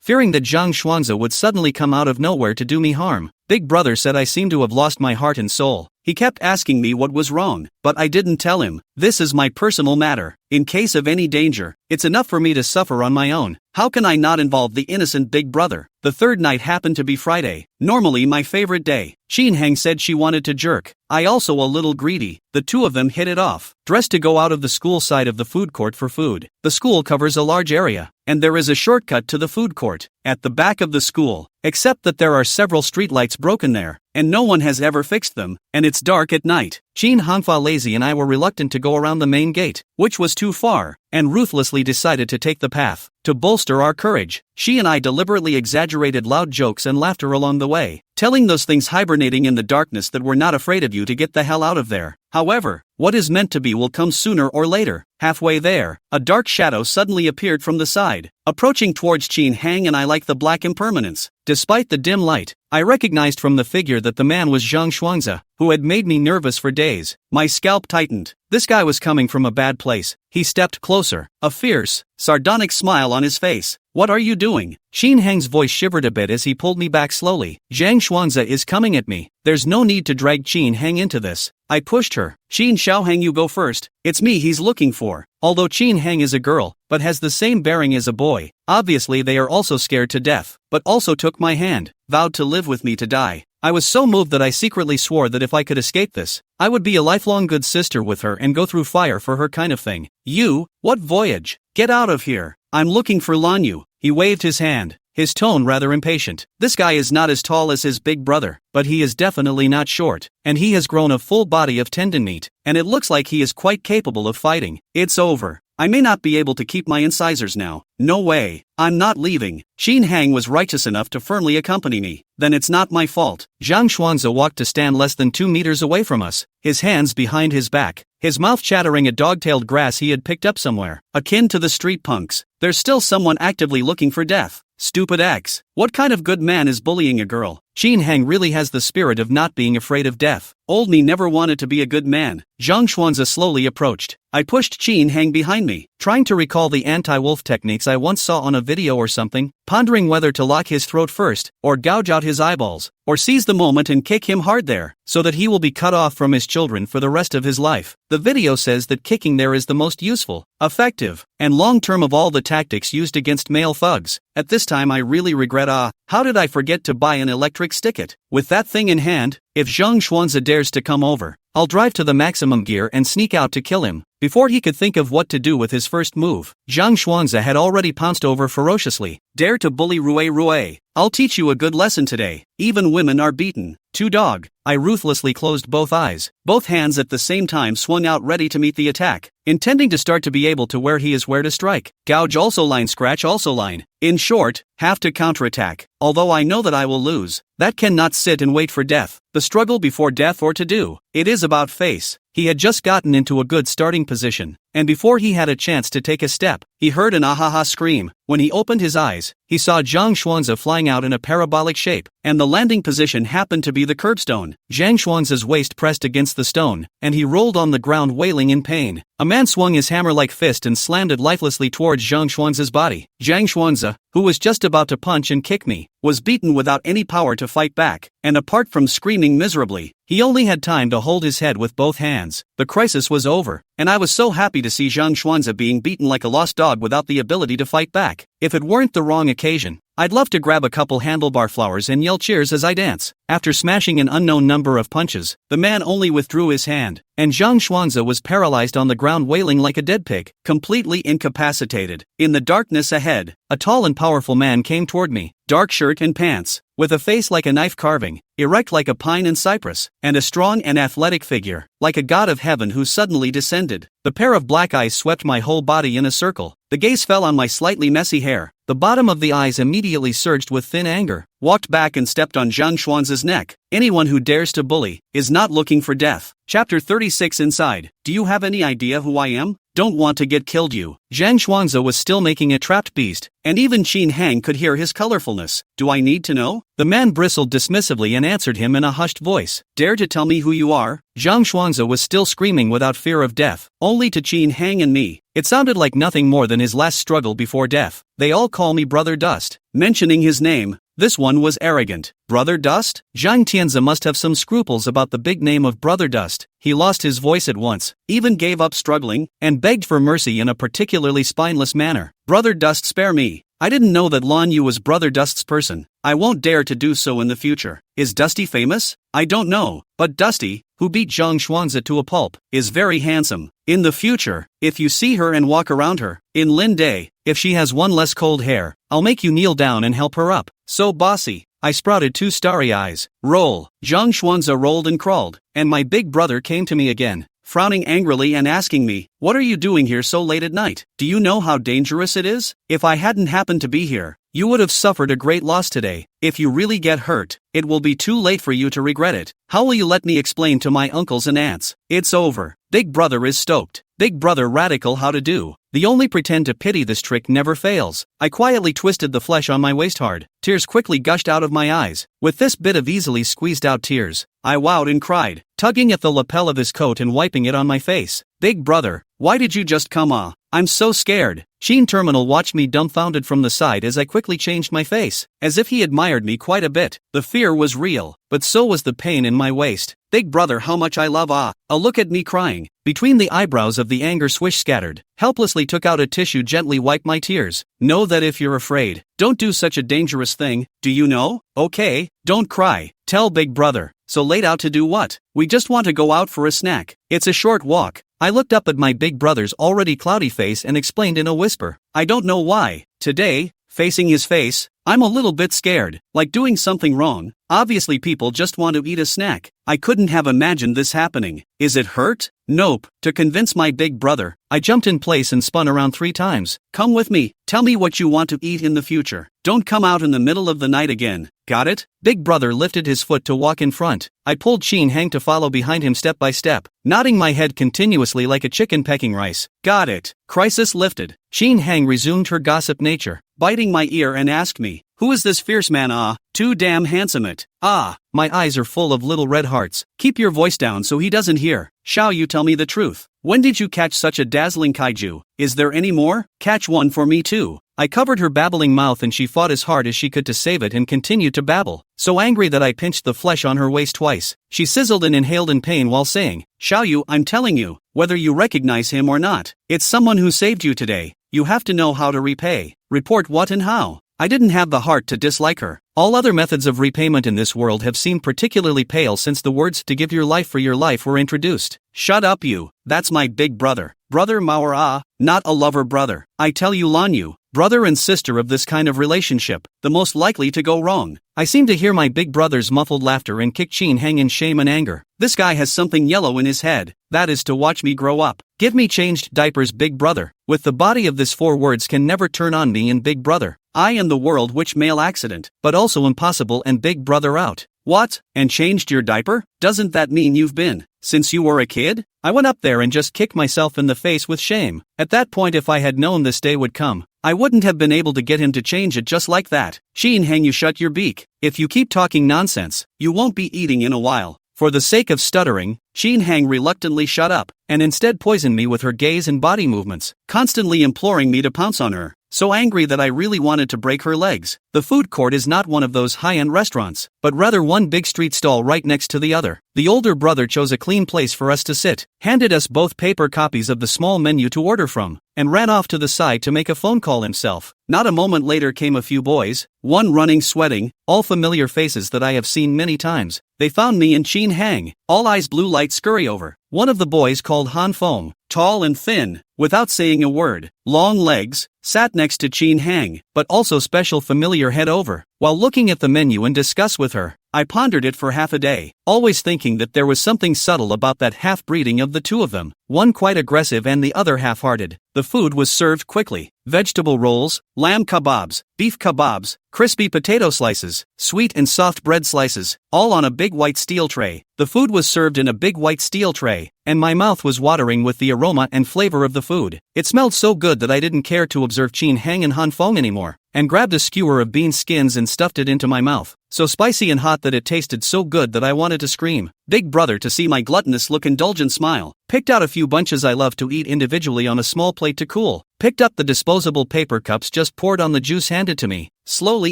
fearing that Zhang Xuanze would suddenly come out of nowhere to do me harm. Big Brother said I seemed to have lost my heart and soul. He kept asking me what was wrong, but I didn't tell him. This is my personal matter. In case of any danger, it's enough for me to suffer on my own. How can I not involve the innocent Big Brother? The third night happened to be Friday, normally my favorite day. Heng said she wanted to jerk. I also a little greedy. The two of them hit it off. Dressed to go out of the school side of the food court for food. The school covers a large area, and there is a shortcut to the food court, at the back of the school, except that there are several streetlights broken there, and no one has ever fixed them, and it's dark at night. Hongfa Lazy and I were reluctant to go around the main gate, which was too far, and ruthlessly decided to take the path. To bolster our courage, she and I deliberately exaggerated loud jokes and laughter along the way, telling those things hibernating in the darkness that we're not afraid of you to get the hell out of there. However, what is meant to be will come sooner or later. Halfway there, a dark shadow suddenly appeared from the side, approaching towards Heng and I like the black impermanence. Despite the dim light, I recognized from the figure that the man was Zhang Xuanze, who had made me nervous for days. My scalp tightened. This guy was coming from a bad place. He stepped closer, a fierce, sardonic smile on his face. What are you doing? Heng's voice shivered a bit as he pulled me back slowly. Zhang Xuanze is coming at me. There's no need to drag Heng into this. I pushed her. Xiaoheng, you go first. It's me he's looking for. Although Heng is a girl, but has the same bearing as a boy, obviously they are also scared to death, but also took my hand, vowed to live with me to die. I was so moved that I secretly swore that if I could escape this, I would be a lifelong good sister with her and go through fire for her kind of thing. You? What voyage? Get out of here. I'm looking for Lanyu. He waved his hand, his tone rather impatient. This guy is not as tall as his big brother, but he is definitely not short, and he has grown a full body of tendon meat, and it looks like he is quite capable of fighting. It's over. I may not be able to keep my incisors now. No way. I'm not leaving. Heng was righteous enough to firmly accompany me. Then it's not my fault. Zhang Xuanze walked to stand less than 2 meters away from us, his hands behind his back, his mouth chattering at dog-tailed grass he had picked up somewhere, akin to the street punks. There's still someone actively looking for death. Stupid X. What kind of good man is bullying a girl? Heng really has the spirit of not being afraid of death. Old me never wanted to be a good man. Zhang Xuanzi slowly approached. I pushed Qin Hang behind me, trying to recall the anti-wolf techniques I once saw on a video or something, pondering whether to lock his throat first, or gouge out his eyeballs, or seize the moment and kick him hard there, so that he will be cut off from his children for the rest of his life. The video says that kicking there is the most useful, effective, and long-term of all the tactics used against male thugs. At this time I really regret how did I forget to buy an electric sticket? With that thing in hand, if Zhang Xuanzi dares to come over, I'll drive to the maximum gear and sneak out to kill him. Before he could think of what to do with his first move, Zhang Xuanzi had already pounced over ferociously. Dare to bully Rue. I'll teach you a good lesson today. Even women are beaten. To dog. I ruthlessly closed both eyes. Both hands at the same time swung out ready to meet the attack, intending to start to be able to where he is where to strike. Gouge also line, scratch also line. In short, have to counterattack. Although I know that I will lose, that cannot sit and wait for death. The struggle before death or to do. It is about face. He had just gotten into a good starting position, and before he had a chance to take a step, he heard an ahaha scream. When he opened his eyes, he saw Zhang Xuanzi flying out in a parabolic shape, and the landing position happened to be the curbstone. Zhang Xuanzi's waist pressed against the stone, and he rolled on the ground wailing in pain. A man swung his hammer-like fist and slammed it lifelessly towards Zhang Xuanzi's body. Zhang Xuanzi, who was just about to punch and kick me, was beaten without any power to fight back, and apart from screaming miserably, he only had time to hold his head with both hands. The crisis was over, and I was so happy to see Zhang Xuanzi being beaten like a lost dog without the ability to fight back. If it weren't the wrong occasion, I'd love to grab a couple handlebar flowers and yell cheers as I dance. After smashing an unknown number of punches, the man only withdrew his hand, and Zhang Xuanzi was paralyzed on the ground wailing like a dead pig, completely incapacitated. In the darkness ahead, a tall and powerful man came toward me, dark shirt and pants, with a face like a knife carving, erect like a pine and cypress, and a strong and athletic figure, like a god of heaven who suddenly descended. The pair of black eyes swept my whole body in a circle. The gaze fell on my slightly messy hair. The bottom of the eyes immediately surged with thin anger, walked back and stepped on Zhang Xuanzi's neck. Anyone who dares to bully is not looking for death. Chapter 36 Inside. Do you have any idea who I am? Don't want to get killed you. Zhang Xuanzi was still making a trapped beast, and even Qin Hang could hear his colorfulness. Do I need to know? The man bristled dismissively and answered him in a hushed voice. Dare to tell me who you are? Zhang Xuanzi was still screaming without fear of death, only to Qin Hang and me. It sounded like nothing more than his last struggle before death. They all call me Brother Dust. Mentioning his name, this one was arrogant. Brother Dust? Zhang Tianzi must have some scruples about the big name of Brother Dust. He lost his voice at once, even gave up struggling, and begged for mercy in a particularly spineless manner. Brother Dust, spare me. I didn't know that Lan Yu was Brother Dust's person. I won't dare to do so in the future. Is Dusty famous? I don't know, but Dusty, who beat Zhang Xuanzi to a pulp, is very handsome. In the future, if you see her and walk around her, in Lin Day, if she has one less cold hair, I'll make you kneel down and help her up. So bossy. I sprouted two starry eyes. Roll. Zhang Xuanzi rolled and crawled, and my big brother came to me again, frowning angrily and asking me, "What are you doing here so late at night? Do you know how dangerous it is? If I hadn't happened to be here, you would have suffered a great loss today. If you really get hurt, it will be too late for you to regret it. How will you let me explain to my uncles and aunts? It's over." Big brother is stoked. Big brother radical how to do. The only pretend to pity this trick never fails. I quietly twisted the flesh on my waist hard. Tears quickly gushed out of my eyes. With this bit of easily squeezed out tears, I wowed and cried, tugging at the lapel of his coat and wiping it on my face. Big brother, why did you just come? I'm so scared. Sheen Terminal watched me dumbfounded from the side as I quickly changed my face, as if he admired me quite a bit. The fear was real, but so was the pain in my waist. Big brother, how much I love a look at me crying. Between the eyebrows of the anger swish scattered, helplessly took out a tissue, gently wiped my tears. Know that if you're afraid, don't do such a dangerous thing, do you know? Okay, don't cry. Tell big brother. So late out to do what? We just want to go out for a snack. It's a short walk. I looked up at my big brother's already cloudy face and explained in a whisper. I don't know why. Today, facing his face, I'm a little bit scared, like doing something wrong. Obviously people just want to eat a snack. I couldn't have imagined this happening. Is it hurt? Nope. To convince my big brother, I jumped in place and spun around 3 times. Come with me. Tell me what you want to eat in the future. Don't come out in the middle of the night again. Got it? Big brother lifted his foot to walk in front. I pulled Qin Hang to follow behind him step by step, nodding my head continuously like a chicken pecking rice. Got it. Crisis lifted. Qin Hang resumed her gossip nature. biting my ear and asked me, "Who is this fierce man? Ah, too damn handsome it. Ah." My eyes are full of little red hearts. "Keep your voice down so he doesn't hear. Shall you tell me the truth? When did you catch such a dazzling kaiju? Is there any more? Catch one for me too." I covered her babbling mouth and she fought as hard as she could to save it and continued to babble, so angry that I pinched the flesh on her waist twice. She sizzled and inhaled in pain while saying, "Shall you? I'm telling you, whether you recognize him or not. It's someone who saved you today. You have to know how to repay." Report what and how. I didn't have the heart to dislike her. All other methods of repayment in this world have seemed particularly pale since the words "to give your life for your life" were introduced. "Shut up you, that's my big brother. Brother manhwa, not a lover brother. I tell you Lanyu, brother and sister of this kind of relationship, the most likely to go wrong." I seem to hear my big brother's muffled laughter and kick Chin Hang in shame and anger. This guy has something yellow in his head, that is to watch me grow up. "Give me changed diapers, big brother." With the body of this 4 words can never turn on me in big brother. I am the world which male accident, but also impossible and big brother out. What? And changed your diaper? Doesn't that mean you've been, since you were a kid? I went up there and just kicked myself in the face with shame. At that point, if I had known this day would come, I wouldn't have been able to get him to change it just like that. Chin Hang, you shut your beak. If you keep talking nonsense, you won't be eating in a while. For the sake of stuttering, Chin Hang reluctantly shut up, and instead poisoned me with her gaze and body movements, constantly imploring me to pounce on her. So angry that I really wanted to break her legs. The food court is not one of those high-end restaurants, but rather one big street stall right next to the other. The older brother chose a clean place for us to sit, handed us both paper copies of the small menu to order from, and ran off to the side to make a phone call himself. Not a moment later came a few boys, one running sweating, all familiar faces that I have seen many times. They found me and Chin Hang, all eyes blue light scurry over. One of the boys called Han Feng, tall and thin, without saying a word, long legs, sat next to Chin Hang, but also special familiar head over. While looking at the menu in disgust with her, I pondered it for half a day, always thinking that there was something subtle about that half-breeding of the two of them, one quite aggressive and the other half-hearted. The food was served quickly. Vegetable rolls, lamb kebabs, beef kebabs, crispy potato slices, sweet and soft bread slices, all on a big white steel tray. The food was served in a big white steel tray, and my mouth was watering with the aroma and flavor of the food. It smelled so good that I didn't care to observe Chin Hang and Han Feng anymore, and grabbed a skewer of bean skins and stuffed it into my mouth, so spicy and hot that it tasted so good that I wanted to scream. Big brother, to see my gluttonous look, indulgent smile, picked out a few bunches I love to eat individually on a small plate to cool, picked up the disposable paper cups, just poured on the juice handed to me. Slowly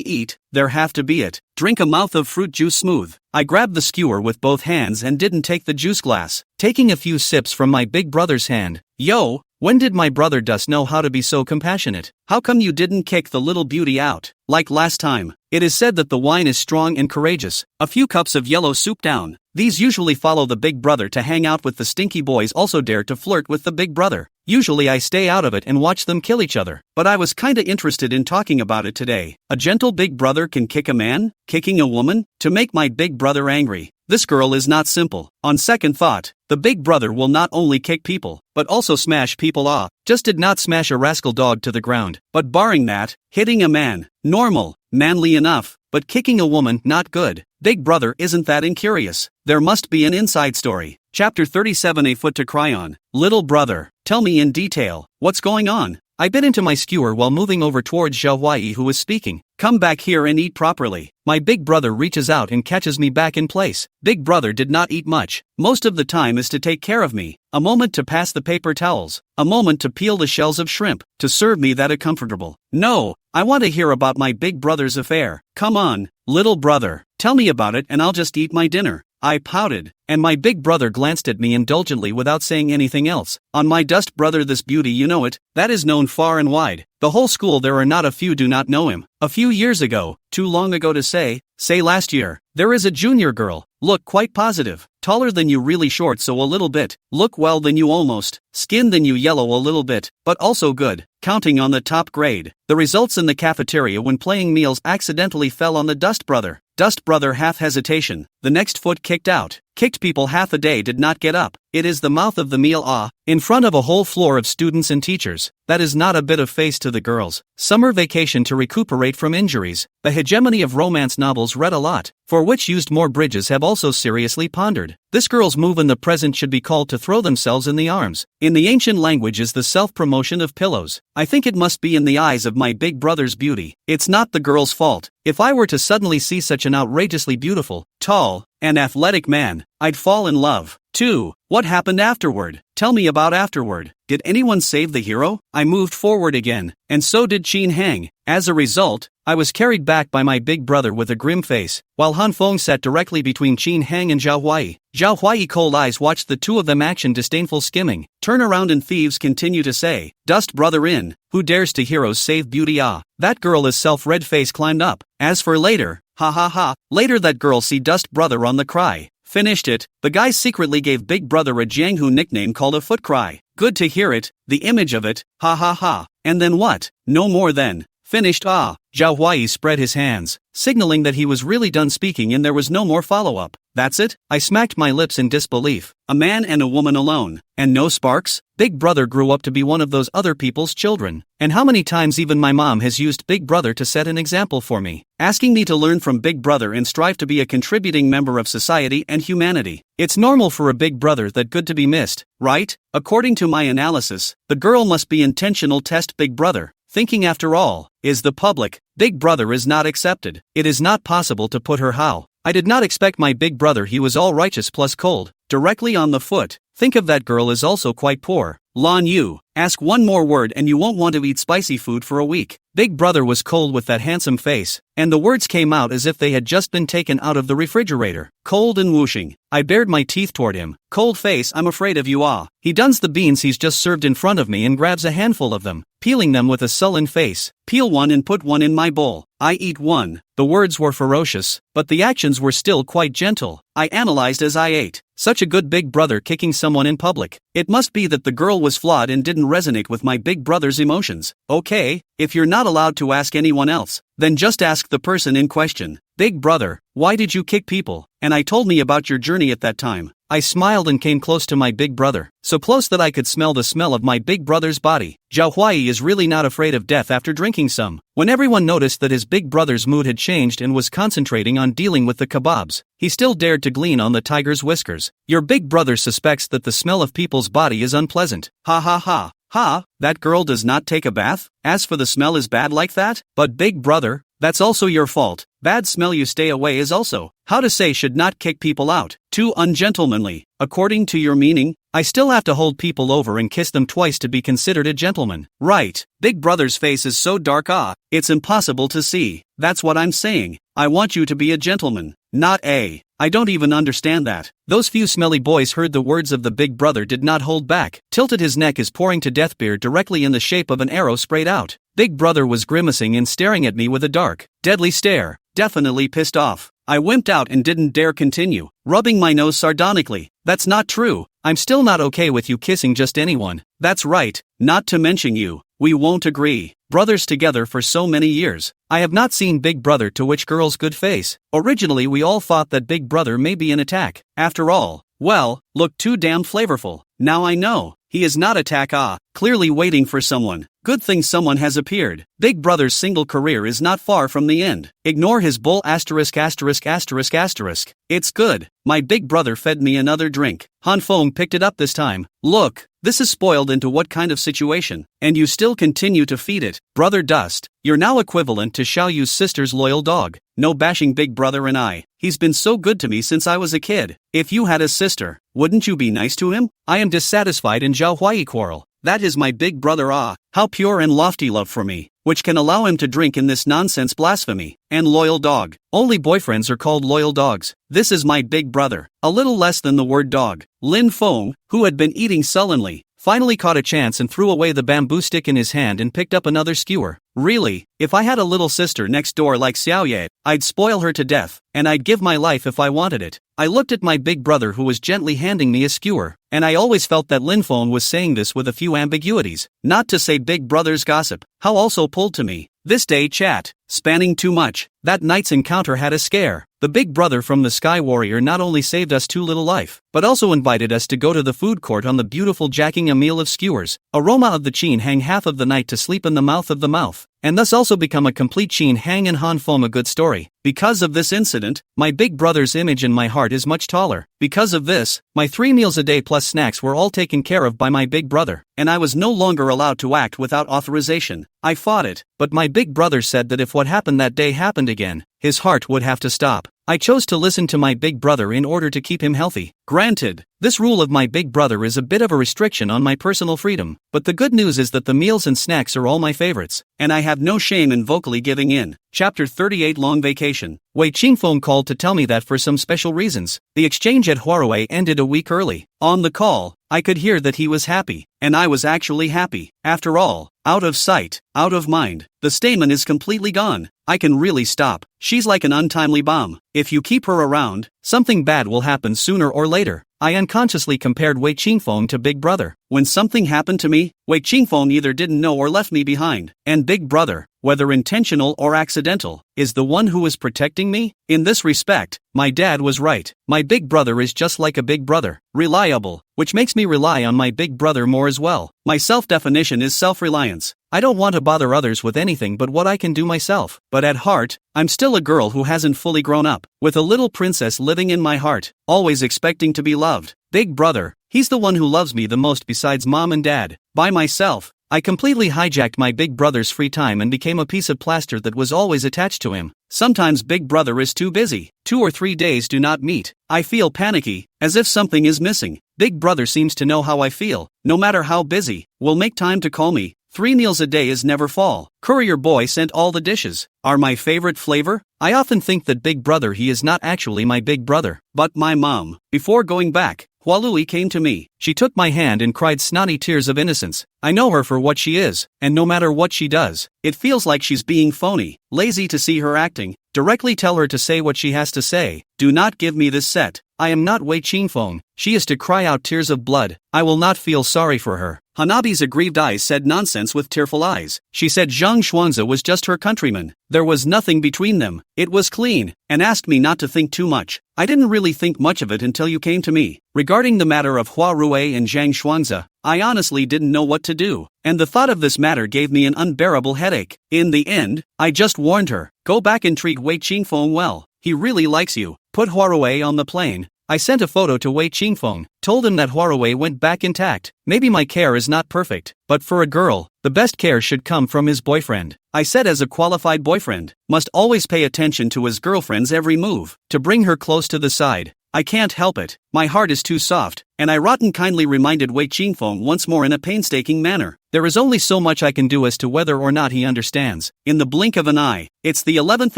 eat, there have to be it. Drink a mouth of fruit juice smooth. I grabbed the skewer with both hands and didn't take the juice glass, taking a few sips from my big brother's hand. Yo, when did my brother Dus know how to be so compassionate? How come you didn't kick the little beauty out, like last time? It is said that the wine is strong and courageous. A few cups of yellow soup down. These usually follow the big brother to hang out with the stinky boys, also dare to flirt with the big brother. Usually I stay out of it and watch them kill each other, but I was kinda interested in talking about it today. A gentle big brother can kick a man? Kicking a woman? To make my big brother angry. This girl is not simple. On second thought, the big brother will not only kick people, but also smash people off. Just did not smash a rascal dog to the ground, but barring that, hitting a man, normal, manly enough, but kicking a woman, not good. Big brother isn't that incurious. There must be an inside story. Chapter 37, A Foot to Cry On. Little brother, tell me in detail, what's going on? I bit into my skewer while moving over towards Zhao Huai, who was speaking. Come back here and eat properly. My big brother reaches out and catches me back in place. Big brother did not eat much. Most of the time is to take care of me. A moment to pass the paper towels. A moment to peel the shells of shrimp. To serve me that uncomfortable. No, I want to hear about my big brother's affair. Come on, little brother. Tell me about it and I'll just eat my dinner. I pouted, and my big brother glanced at me indulgently without saying anything else. On my dust brother, this beauty, you know it, that is known far and wide. The whole school there are not a few do not know him. A few years ago, too long ago to say last year, there is a junior girl, look quite positive, taller than you, really short so a little bit, look well than you almost, skin than you yellow a little bit, but also good, counting on the top grade. The results in the cafeteria when playing meals accidentally fell on the dust brother. Dust brother, half hesitation, the next foot kicked out, kicked people half a day, did not get up. It is the mouth of the meal, in front of a whole floor of students and teachers. That is not a bit of face to the girls. Summer vacation to recuperate from injuries. The hegemony of romance novels read a lot, for which used more bridges have also seriously pondered. This girl's move in the present should be called to throw themselves in the arms. In the ancient language is the self-promotion of pillows. I think it must be in the eyes of my big brother's beauty. It's not the girl's fault. If I were to suddenly see such an outrageously beautiful, tall, and athletic man, I'd fall in love. 2. What happened afterward? Tell me about afterward. Did anyone save the hero? I moved forward again, and so did Qin Hang. As a result, I was carried back by my big brother with a grim face, while Han Feng sat directly between Qin Hang and Zhao Huai. Zhao Huai cold eyes watched the two of them action disdainful skimming. Turn around and thieves continue to say, dust brother in, who dares to heroes save beauty ah. That girl is self-red face climbed up. As for later, ha ha ha, later that girl see dust brother on the cry. Finished it, the guys secretly gave big brother a Jianghu nickname called a foot cry. Good to hear it, the image of it, ha ha ha. And then what? No more then. Finished ah. Zhao Huai spread his hands, signaling that he was really done speaking and there was no more follow-up. That's it? I smacked my lips in disbelief. A man and a woman alone, and no sparks? Big brother grew up to be one of those other people's children. And how many times even my mom has used big brother to set an example for me, asking me to learn from big brother and strive to be a contributing member of society and humanity. It's normal for a big brother that good to be missed, right? According to my analysis, the girl must be intentional test big brother. Thinking after all, is the public, big brother is not accepted. It is not possible to put her how. I did not expect my big brother he was all righteous plus cold, directly on the foot. Think of that girl is also quite poor. Lan Yu, ask one more word and you won't want to eat spicy food for a week. Big brother was cold with that handsome face, and the words came out as if they had just been taken out of the refrigerator. Cold and whooshing. I bared my teeth toward him. Cold face, I'm afraid of you ah. He duns the beans he's just served in front of me and grabs a handful of them, peeling them with a sullen face. Peel one and put one in my bowl. I eat one. The words were ferocious, but the actions were still quite gentle. I analyzed as I ate. Such a good big brother kicking someone in public. It must be that the girl was flawed and didn't resonate with my big brother's emotions. Okay, if you're not allowed to ask anyone else, then just ask the person in question. Big brother, why did you kick people? And I told me about your journey at that time. I smiled and came close to my big brother, so close that I could smell the smell of my big brother's body. Zhao Huai is really not afraid of death after drinking some. When everyone noticed that his big brother's mood had changed and was concentrating on dealing with the kebabs, he still dared to glean on the tiger's whiskers. Your big brother suspects that the smell of people's body is unpleasant. Ha ha ha. Ha, that girl does not take a bath? As for the smell is bad like that? But big brother, that's also your fault. Bad smell you stay away is also. How to say should not kick people out. Too ungentlemanly. According to your meaning, I still have to hold people over and kiss them twice to be considered a gentleman. Right. Big brother's face is so dark it's impossible to see. That's what I'm saying. I want you to be a gentleman. Not a. I don't even understand that. Those few smelly boys heard the words of the big brother did not hold back. Tilted his neck is pouring to death beer directly in the shape of an arrow sprayed out. Big brother was grimacing and staring at me with a dark, deadly stare. Definitely pissed off. I wimped out and didn't dare continue, rubbing my nose sardonically. That's not true. I'm still not okay with you kissing just anyone. That's right, not to mention you. We won't agree. Brothers together for so many years. I have not seen Big Brother to which girl's good face. Originally we all thought that Big Brother may be an attack. After all, well, look too damn flavorful. Now I know. He is not attack clearly waiting for someone. Good thing someone has appeared. Big Brother's single career is not far from the end. Ignore his bull asterisk asterisk asterisk asterisk. It's good. My big brother fed me another drink. Han Feng picked it up this time. Look, this is spoiled into what kind of situation? And you still continue to feed it. Brother Dust, you're now equivalent to Xiao Yu's sister's loyal dog. No bashing Big Brother and I. He's been so good to me since I was a kid. If you had a sister, wouldn't you be nice to him? I am dissatisfied in Zhao Huai quarrel. That is my big brother how pure and lofty love for me, which can allow him to drink in this nonsense blasphemy. And loyal dog. Only boyfriends are called loyal dogs. This is my big brother. A little less than the word dog. Lin Feng, who had been eating sullenly, finally caught a chance and threw away the bamboo stick in his hand and picked up another skewer. Really, if I had a little sister next door like Xiao Ye, I'd spoil her to death, and I'd give my life if I wanted it. I looked at my big brother who was gently handing me a skewer, and I always felt that Lin Feng was saying this with a few ambiguities. Not to say big brother's gossip, how also pulled to me. This day chat, spanning too much. That night's encounter had a scare. the big brother from the Sky Warrior not only saved us two little life, but also invited us to go to the food court on the beautiful jacking a meal of skewers, aroma of the chin hang half of the night to sleep in the mouth of the mouth, and thus also become a complete chin hang and han fom a good story. Because of this incident, my big brother's image in my heart is much taller. Because of this, my 3 meals a day plus snacks were all taken care of by my big brother, and I was no longer allowed to act without authorization. I fought it, but my big brother said that if what happened that day happened again, his heart would have to stop. I chose to listen to my big brother in order to keep him healthy. Granted, this rule of my big brother is a bit of a restriction on my personal freedom, but the good news is that the meals and snacks are all my favorites, and I have no shame in vocally giving in. Chapter 38 Long Vacation. Wei Qingfeng called to tell me that for some special reasons, the exchange at Huarui ended a week early. On the call, I could hear that he was happy, and I was actually happy. After all, out of sight, out of mind, the stamen is completely gone. I can really stop. She's like an untimely bomb. If you keep her around, something bad will happen sooner or later. I unconsciously compared Wei Qingfeng to Big Brother. When something happened to me, Wei Qingfeng either didn't know or left me behind, and Big Brother, whether intentional or accidental, is the one who is protecting me? In this respect, my dad was right. My big brother is just like a big brother, reliable, which makes me rely on my big brother more as well. My self-definition is self-reliance. I don't want to bother others with anything but what I can do myself. But at heart, I'm still a girl who hasn't fully grown up, with a little princess living in my heart, always expecting to be loved. Big Brother, he's the one who loves me the most besides mom and dad. By myself, I completely hijacked my big brother's free time and became a piece of plaster that was always attached to him. Sometimes Big Brother is too busy. 2 or 3 days do not meet. I feel panicky, as if something is missing. Big Brother seems to know how I feel, no matter how busy, will make time to call me. 3 meals a day is never fall. Courier boy sent all the dishes. Are my favorite flavor? I often think that Big Brother he is not actually my big brother, but my mom. Before going back, Hualui came to me. She took my hand and cried snotty tears of innocence. I know her for what she is, and no matter what she does, it feels like she's being phony, lazy to see her acting. Directly tell her to say what she has to say. Do not give me this set. I am not Wei Qingfeng. She is to cry out tears of blood. I will not feel sorry for her. Hanabi's aggrieved eyes said nonsense with tearful eyes. She said Zhang Xuanzi was just her countryman. There was nothing between them. It was clean, and asked me not to think too much. I didn't really think much of it until you came to me. Regarding the matter of Hua Rui and Zhang Xuanzi, I honestly didn't know what to do, and the thought of this matter gave me an unbearable headache. In the end, I just warned her, go back and treat Wei Qingfeng well. He really likes you. Put Hua Rui on the plane. I sent a photo to Wei Qingfeng, told him that Hua Rui went back intact. Maybe my care is not perfect, but for a girl, the best care should come from his boyfriend. I said as a qualified boyfriend, must always pay attention to his girlfriend's every move, to bring her close to the side. I can't help it. My heart is too soft, and I rotten kindly reminded Wei Qingfeng once more in a painstaking manner. There is only so much I can do as to whether or not he understands. In the blink of an eye, it's the 11th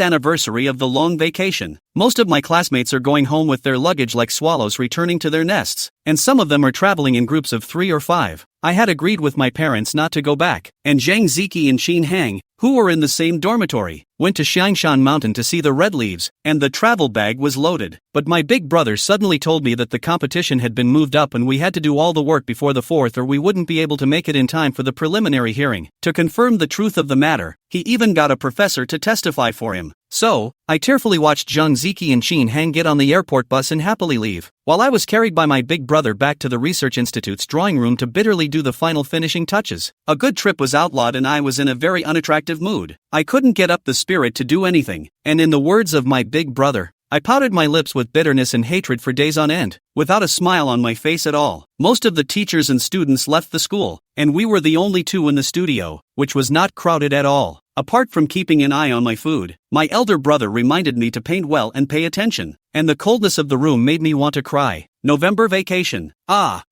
anniversary of the long vacation. Most of my classmates are going home with their luggage like swallows returning to their nests, and some of them are traveling in groups of 3 or 5. I had agreed with my parents not to go back, and Zhang Ziki and Qin Hang, who were in the same dormitory, went to Xiangshan Mountain to see the red leaves, and the travel bag was loaded. But my big brother suddenly told me that the competition had been moved up and we had to do all the work before the 4th or we wouldn't be able to make it in time for the preliminary hearing. To confirm the truth of the matter, he even got a professor to testify for him. So, I tearfully watched Zhang Ziki and Qin Hang get on the airport bus and happily leave, while I was carried by my big brother back to the research institute's drawing room to bitterly do the final finishing touches. A good trip was outlawed and I was in a very unattractive mood. I couldn't get up the spirit to do anything, and in the words of my big brother, I pouted my lips with bitterness and hatred for days on end, without a smile on my face at all. Most of the teachers and students left the school, and we were the only 2 in the studio, which was not crowded at all. Apart from keeping an eye on my food, my elder brother reminded me to paint well and pay attention, and the coldness of the room made me want to cry. November vacation.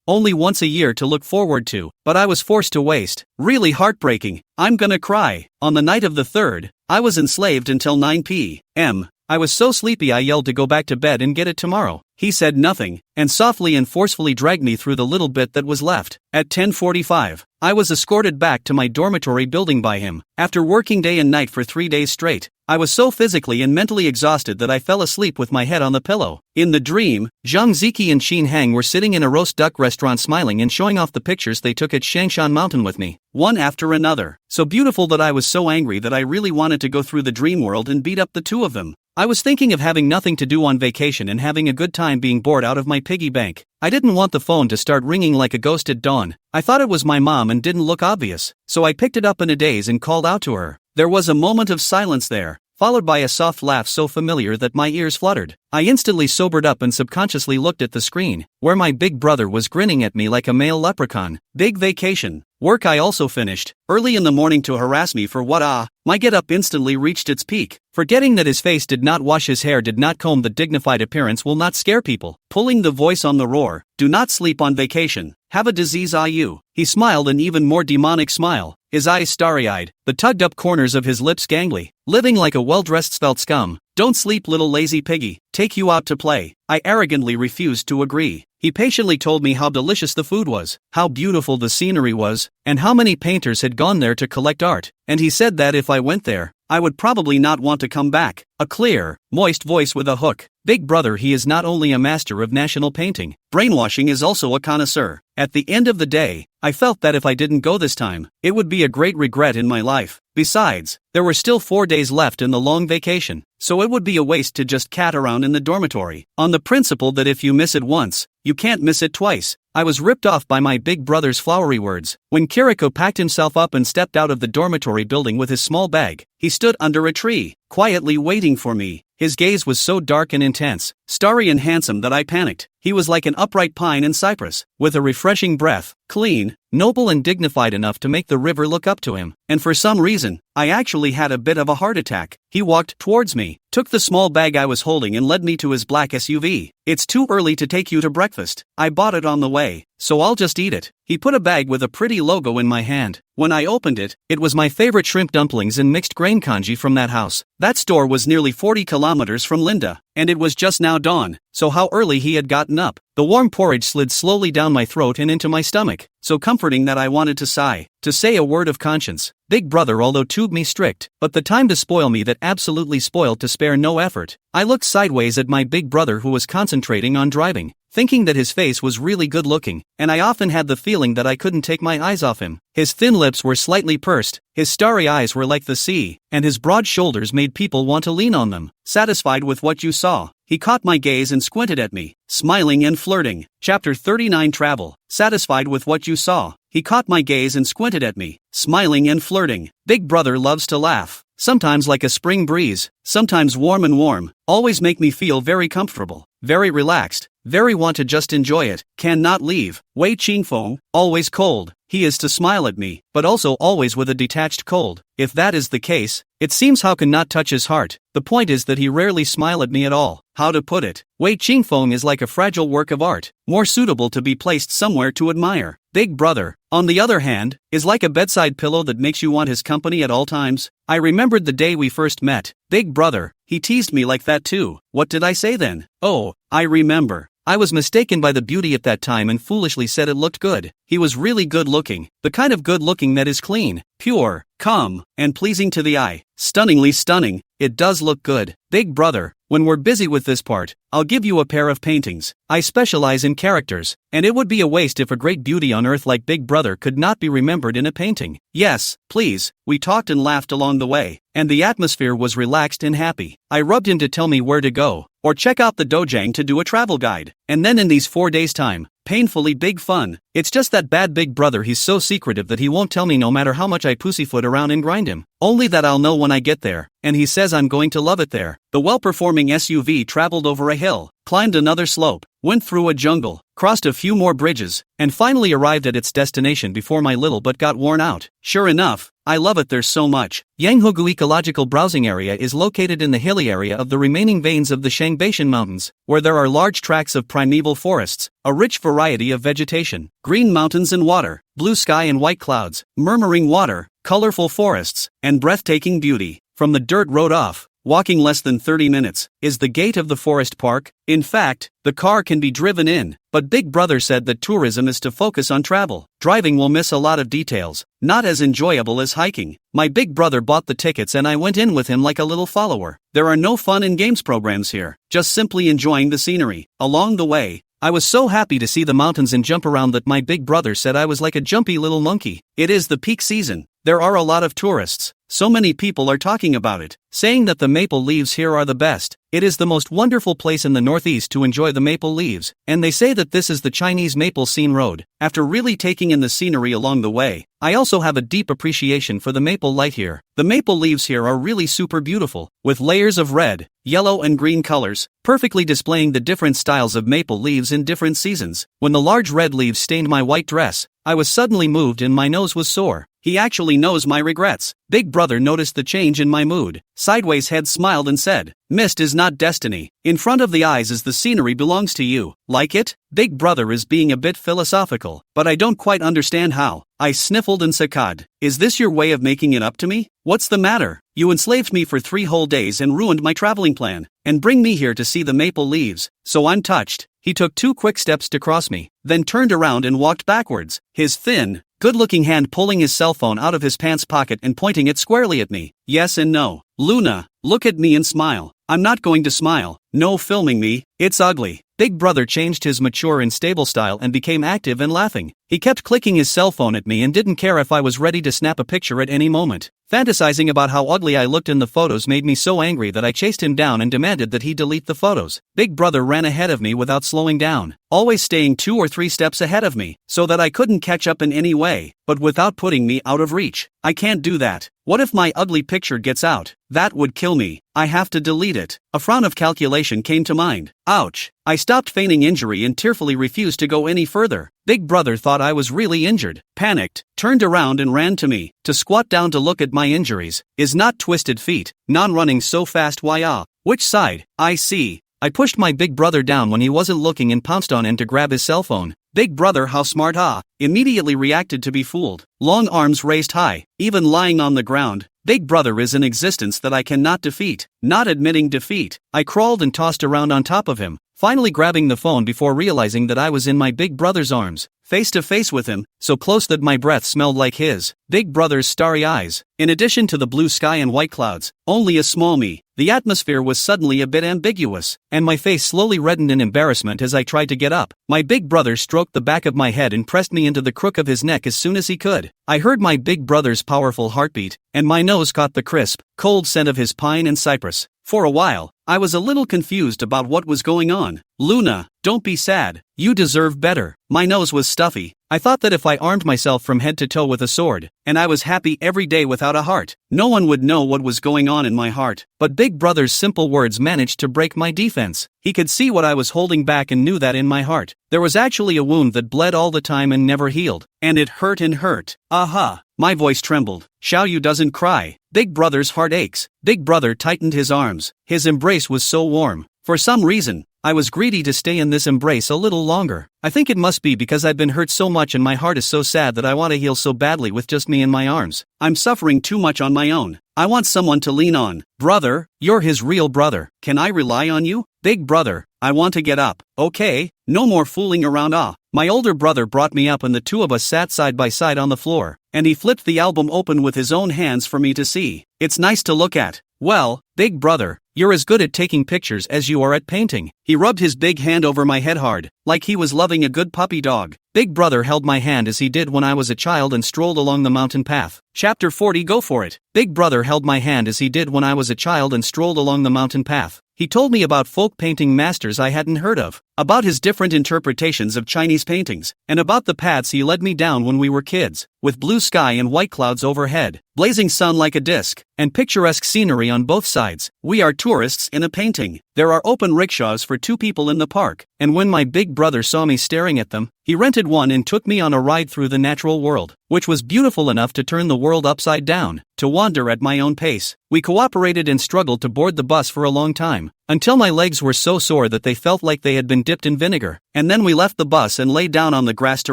Only once a year to look forward to, but I was forced to waste. Really heartbreaking. I'm gonna cry. On the night of the 3rd, I was enslaved until 9 p.m. I was so sleepy I yelled to go back to bed and get it tomorrow. He said nothing, and softly and forcefully dragged me through the little bit that was left. At 10:45, I was escorted back to my dormitory building by him. After working day and night for 3 days straight, I was so physically and mentally exhausted that I fell asleep with my head on the pillow. In the dream, Zhang Ziki and Qin Hang were sitting in a roast duck restaurant smiling and showing off the pictures they took at Shangshan Mountain with me, one after another. So beautiful that I was so angry that I really wanted to go through the dream world and beat up the 2 of them. I was thinking of having nothing to do on vacation and having a good time being bored out of my piggy bank. I didn't want the phone to start ringing like a ghost at dawn. I thought it was my mom and didn't look obvious, so I picked it up in a daze and called out to her. There was a moment of silence there, followed by a soft laugh so familiar that my ears fluttered. I instantly sobered up and subconsciously looked at the screen, where my big brother was grinning at me like a male leprechaun. Big vacation. Work I also finished, early in the morning to harass me for what my get-up instantly reached its peak. Forgetting that his face did not wash his hair did not comb the dignified appearance will not scare people. Pulling the voice on the roar, do not sleep on vacation. Have a disease you. He smiled an even more demonic smile, his eyes starry-eyed, the tugged-up corners of his lips gangly. Living like a well-dressed svelte scum. Don't sleep little lazy piggy, take you out to play. I arrogantly refused to agree. He patiently told me how delicious the food was, how beautiful the scenery was, and how many painters had gone there to collect art, and he said that if I went there, I would probably not want to come back. A clear, moist voice with a hook. Big brother, he is not only a master of national painting, brainwashing is also a connoisseur. At the end of the day, I felt that if I didn't go this time, it would be a great regret in my life. Besides, there were still 4 days left in the long vacation, so it would be a waste to just cat around in the dormitory, on the principle that if you miss it once, you can't miss it twice. I was ripped off by my big brother's flowery words. When Kiriko packed himself up and stepped out of the dormitory building with his small bag, he stood under a tree, quietly waiting for me. His gaze was so dark and intense, starry and handsome that I panicked. He was like an upright pine in Cyprus, with a refreshing breath, clean, noble and dignified enough to make the river look up to him. And for some reason, I actually had a bit of a heart attack. He walked towards me, took the small bag I was holding and led me to his black SUV. It's too early to take you to breakfast. I bought it on the way, so I'll just eat it. He put a bag with a pretty logo in my hand. When I opened it, it was my favorite shrimp dumplings and mixed grain congee from that house. That store was nearly 40 kilometers from Linda, and it was just now dawn, so how early he had gotten up. The warm porridge slid slowly down my throat and into my stomach, so comforting that I wanted to sigh, to say a word of conscience. Big brother although to me strict, but the time to spoil me that absolutely spoiled to spare no effort. I looked sideways at my big brother who was concentrating on driving, thinking that his face was really good looking, and I often had the feeling that I couldn't take my eyes off him. His thin lips were slightly pursed, his starry eyes were like the sea, and his broad shoulders made people want to lean on them. Satisfied with what you saw, he caught my gaze and squinted at me, smiling and flirting. Chapter 39 Travel. Satisfied with what you saw, he caught my gaze and squinted at me, smiling and flirting. Big brother loves to laugh, sometimes like a spring breeze, sometimes warm and warm, always make me feel very comfortable, very relaxed, very want to just enjoy it, cannot leave. Wei Qingfeng, always cold. He is to smile at me, but also always with a detached cold. If that is the case, it seems how can not touch his heart. The point is that he rarely smile at me at all. How to put it? Wei Qingfeng is like a fragile work of art, more suitable to be placed somewhere to admire. Big brother, on the other hand, is like a bedside pillow that makes you want his company at all times. I remembered the day we first met. Big brother, he teased me like that too. What did I say then? Oh, I remember. I was mistaken by the beauty at that time and foolishly said it looked good. He was really good looking, the kind of good looking that is clean, pure, calm, and pleasing to the eye. Stunningly stunning, it does look good. Big brother, when we're busy with this part, I'll give you a pair of paintings. I specialize in characters, and it would be a waste if a great beauty on earth like Big Brother could not be remembered in a painting. Yes, please. We talked and laughed along the way, and the atmosphere was relaxed and happy. I rubbed him to tell me where to go, or check out the dojang to do a travel guide. And then in these 4 days' time, painfully big fun. It's just that bad Big Brother, he's so secretive that he won't tell me no matter how much I pussyfoot around and grind him. Only that I'll know when I get there, and he says I'm going to love it there. The well-performing SUV traveled over a hill, climbed another slope, went through a jungle, crossed a few more bridges, and finally arrived at its destination before my little butt got worn out. Sure enough, I love it there so much. Yanghugu Ecological Browsing Area is located in the hilly area of the remaining veins of the Shangbeition Mountains, where there are large tracts of primeval forests, a rich variety of vegetation, green mountains and water, blue sky and white clouds, murmuring water, colorful forests, and breathtaking beauty. From the dirt road off, walking less than 30 minutes, is the gate of the forest park. In fact, the car can be driven in, but Big Brother said that tourism is to focus on travel. Driving will miss a lot of details, not as enjoyable as hiking. My big brother bought the tickets and I went in with him like a little follower. There are no fun and games programs here, just simply enjoying the scenery. Along the way, I was so happy to see the mountains and jump around that my big brother said I was like a jumpy little monkey. It is the peak season. There are a lot of tourists, so many people are talking about it, saying that the maple leaves here are the best. It is the most wonderful place in the Northeast to enjoy the maple leaves, and they say that this is the Chinese maple scene road. After really taking in the scenery along the way, I also have a deep appreciation for the maple light here. The maple leaves here are really super beautiful, with layers of red, yellow and green colors, perfectly displaying the different styles of maple leaves in different seasons. When the large red leaves stained my white dress, I was suddenly moved and my nose was sore. He actually knows my regrets. Big Brother noticed the change in my mood. Sideways head smiled and said, "Mist is not destiny. In front of the eyes is the scenery belongs to you. Like it?" Big Brother is being a bit philosophical, but I don't quite understand how. I sniffled and saccade. "Is this your way of making it up to me? What's the matter? You enslaved me for 3 whole days and ruined my traveling plan, and bring me here to see the maple leaves, so I'm touched." He took 2 quick steps to cross me, then turned around and walked backwards, his thin, good-looking hand pulling his cell phone out of his pants pocket and pointing it squarely at me. Yes and no. "Luna, look at me and smile." "I'm not going to smile. No filming me, it's ugly." Big Brother changed his mature and stable style and became active and laughing. He kept clicking his cell phone at me and didn't care if I was ready to snap a picture at any moment. Fantasizing about how ugly I looked in the photos made me so angry that I chased him down and demanded that he delete the photos. Big Brother ran ahead of me without slowing down, always staying 2 or 3 steps ahead of me, so that I couldn't catch up in any way, but without putting me out of reach. I can't do that. What if my ugly picture gets out? That would kill me. I have to delete it. A frown of calculation came to mind. Ouch. I stopped feigning injury and tearfully refused to go any further. Big Brother thought I was really injured, panicked, turned around and ran to me, to squat down to look at my injuries. "Is not twisted feet, non-running so fast why ah? Which side? I see." I pushed my Big Brother down when he wasn't looking and pounced on him to grab his cell phone. Big Brother, how smart ah? Immediately reacted to be fooled. Long arms raised high, even lying on the ground. Big Brother is an existence that I cannot defeat. Not admitting defeat, I crawled and tossed around on top of him, finally grabbing the phone before realizing that I was in my Big Brother's arms, face to face with him, so close that my breath smelled like his. Big Brother's starry eyes. In addition to the blue sky and white clouds, only a small me. The atmosphere was suddenly a bit ambiguous, and my face slowly reddened in embarrassment as I tried to get up. My Big Brother stroked the back of my head and pressed me into the crook of his neck as soon as he could. I heard my Big Brother's powerful heartbeat, and my nose caught the crisp, cold scent of his pine and cypress. For a while, I was a little confused about what was going on. "Luna, don't be sad. You deserve better." My nose was stuffy. I thought that if I armed myself from head to toe with a sword, and I was happy every day without a heart, no one would know what was going on in my heart. But Big Brother's simple words managed to break my defense. He could see what I was holding back and knew that in my heart, there was actually a wound that bled all the time and never healed. And it hurt and hurt. Aha! My voice trembled. Xiaoyu doesn't cry. Big Brother's heart aches. Big Brother tightened his arms. His embrace was so warm. For some reason, I was greedy to stay in this embrace a little longer. I think it must be because I've been hurt so much and my heart is so sad that I want to heal so badly with just me in my arms. I'm suffering too much on my own. I want someone to lean on. "Brother, you're his real brother. Can I rely on you?" "Big Brother, I want to get up." "Okay, no more fooling around ah." My older brother brought me up and the 2 of us sat side by side on the floor, and he flipped the album open with his own hands for me to see. "It's nice to look at." "Well, Big Brother, you're as good at taking pictures as you are at painting." He rubbed his big hand over my head hard, like he was loving a good puppy dog. Big Brother held my hand as he did when I was a child and strolled along the mountain path. Chapter 40, go for it. Big Brother held my hand as he did when I was a child and strolled along the mountain path. He told me about folk painting masters I hadn't heard of, about his different interpretations of Chinese paintings, and about the paths he led me down when we were kids, with blue sky and white clouds overhead, blazing sun like a disc, and picturesque scenery on both sides. We are tourists in a painting. There are open rickshaws for 2 people in the park, and when my Big Brother saw me staring at them, he rented one and took me on a ride through the natural world, which was beautiful enough to turn the world upside down, to wander at my own pace. We cooperated and struggled to board the bus for a long time, until my legs were so sore that they felt like they had been dipped in vinegar, and then we left the bus and lay down on the grass to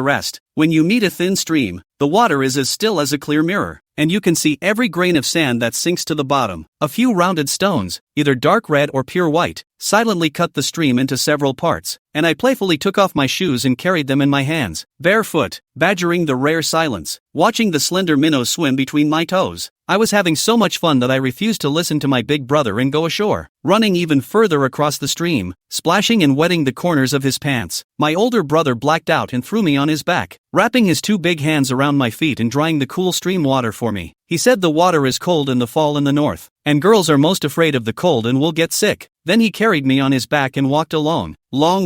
rest. When you meet a thin stream, the water is as still as a clear mirror, and you can see every grain of sand that sinks to the bottom. A few rounded stones, either dark red or pure white, silently cut the stream into several parts, and I playfully took off my shoes and carried them in my hands, barefoot, badgering the rare silence, watching the slender minnows swim between my toes. I was having so much fun that I refused to listen to my Big Brother and go ashore, running even further across the stream, splashing and wetting the corners of his pants. My older brother blacked out and threw me on his back, wrapping his 2 big hands around my feet and drying the cool stream water for me. He said the water is cold in the fall in the north, and girls are most afraid of the cold and will get sick. Then he carried me on his back and walked a long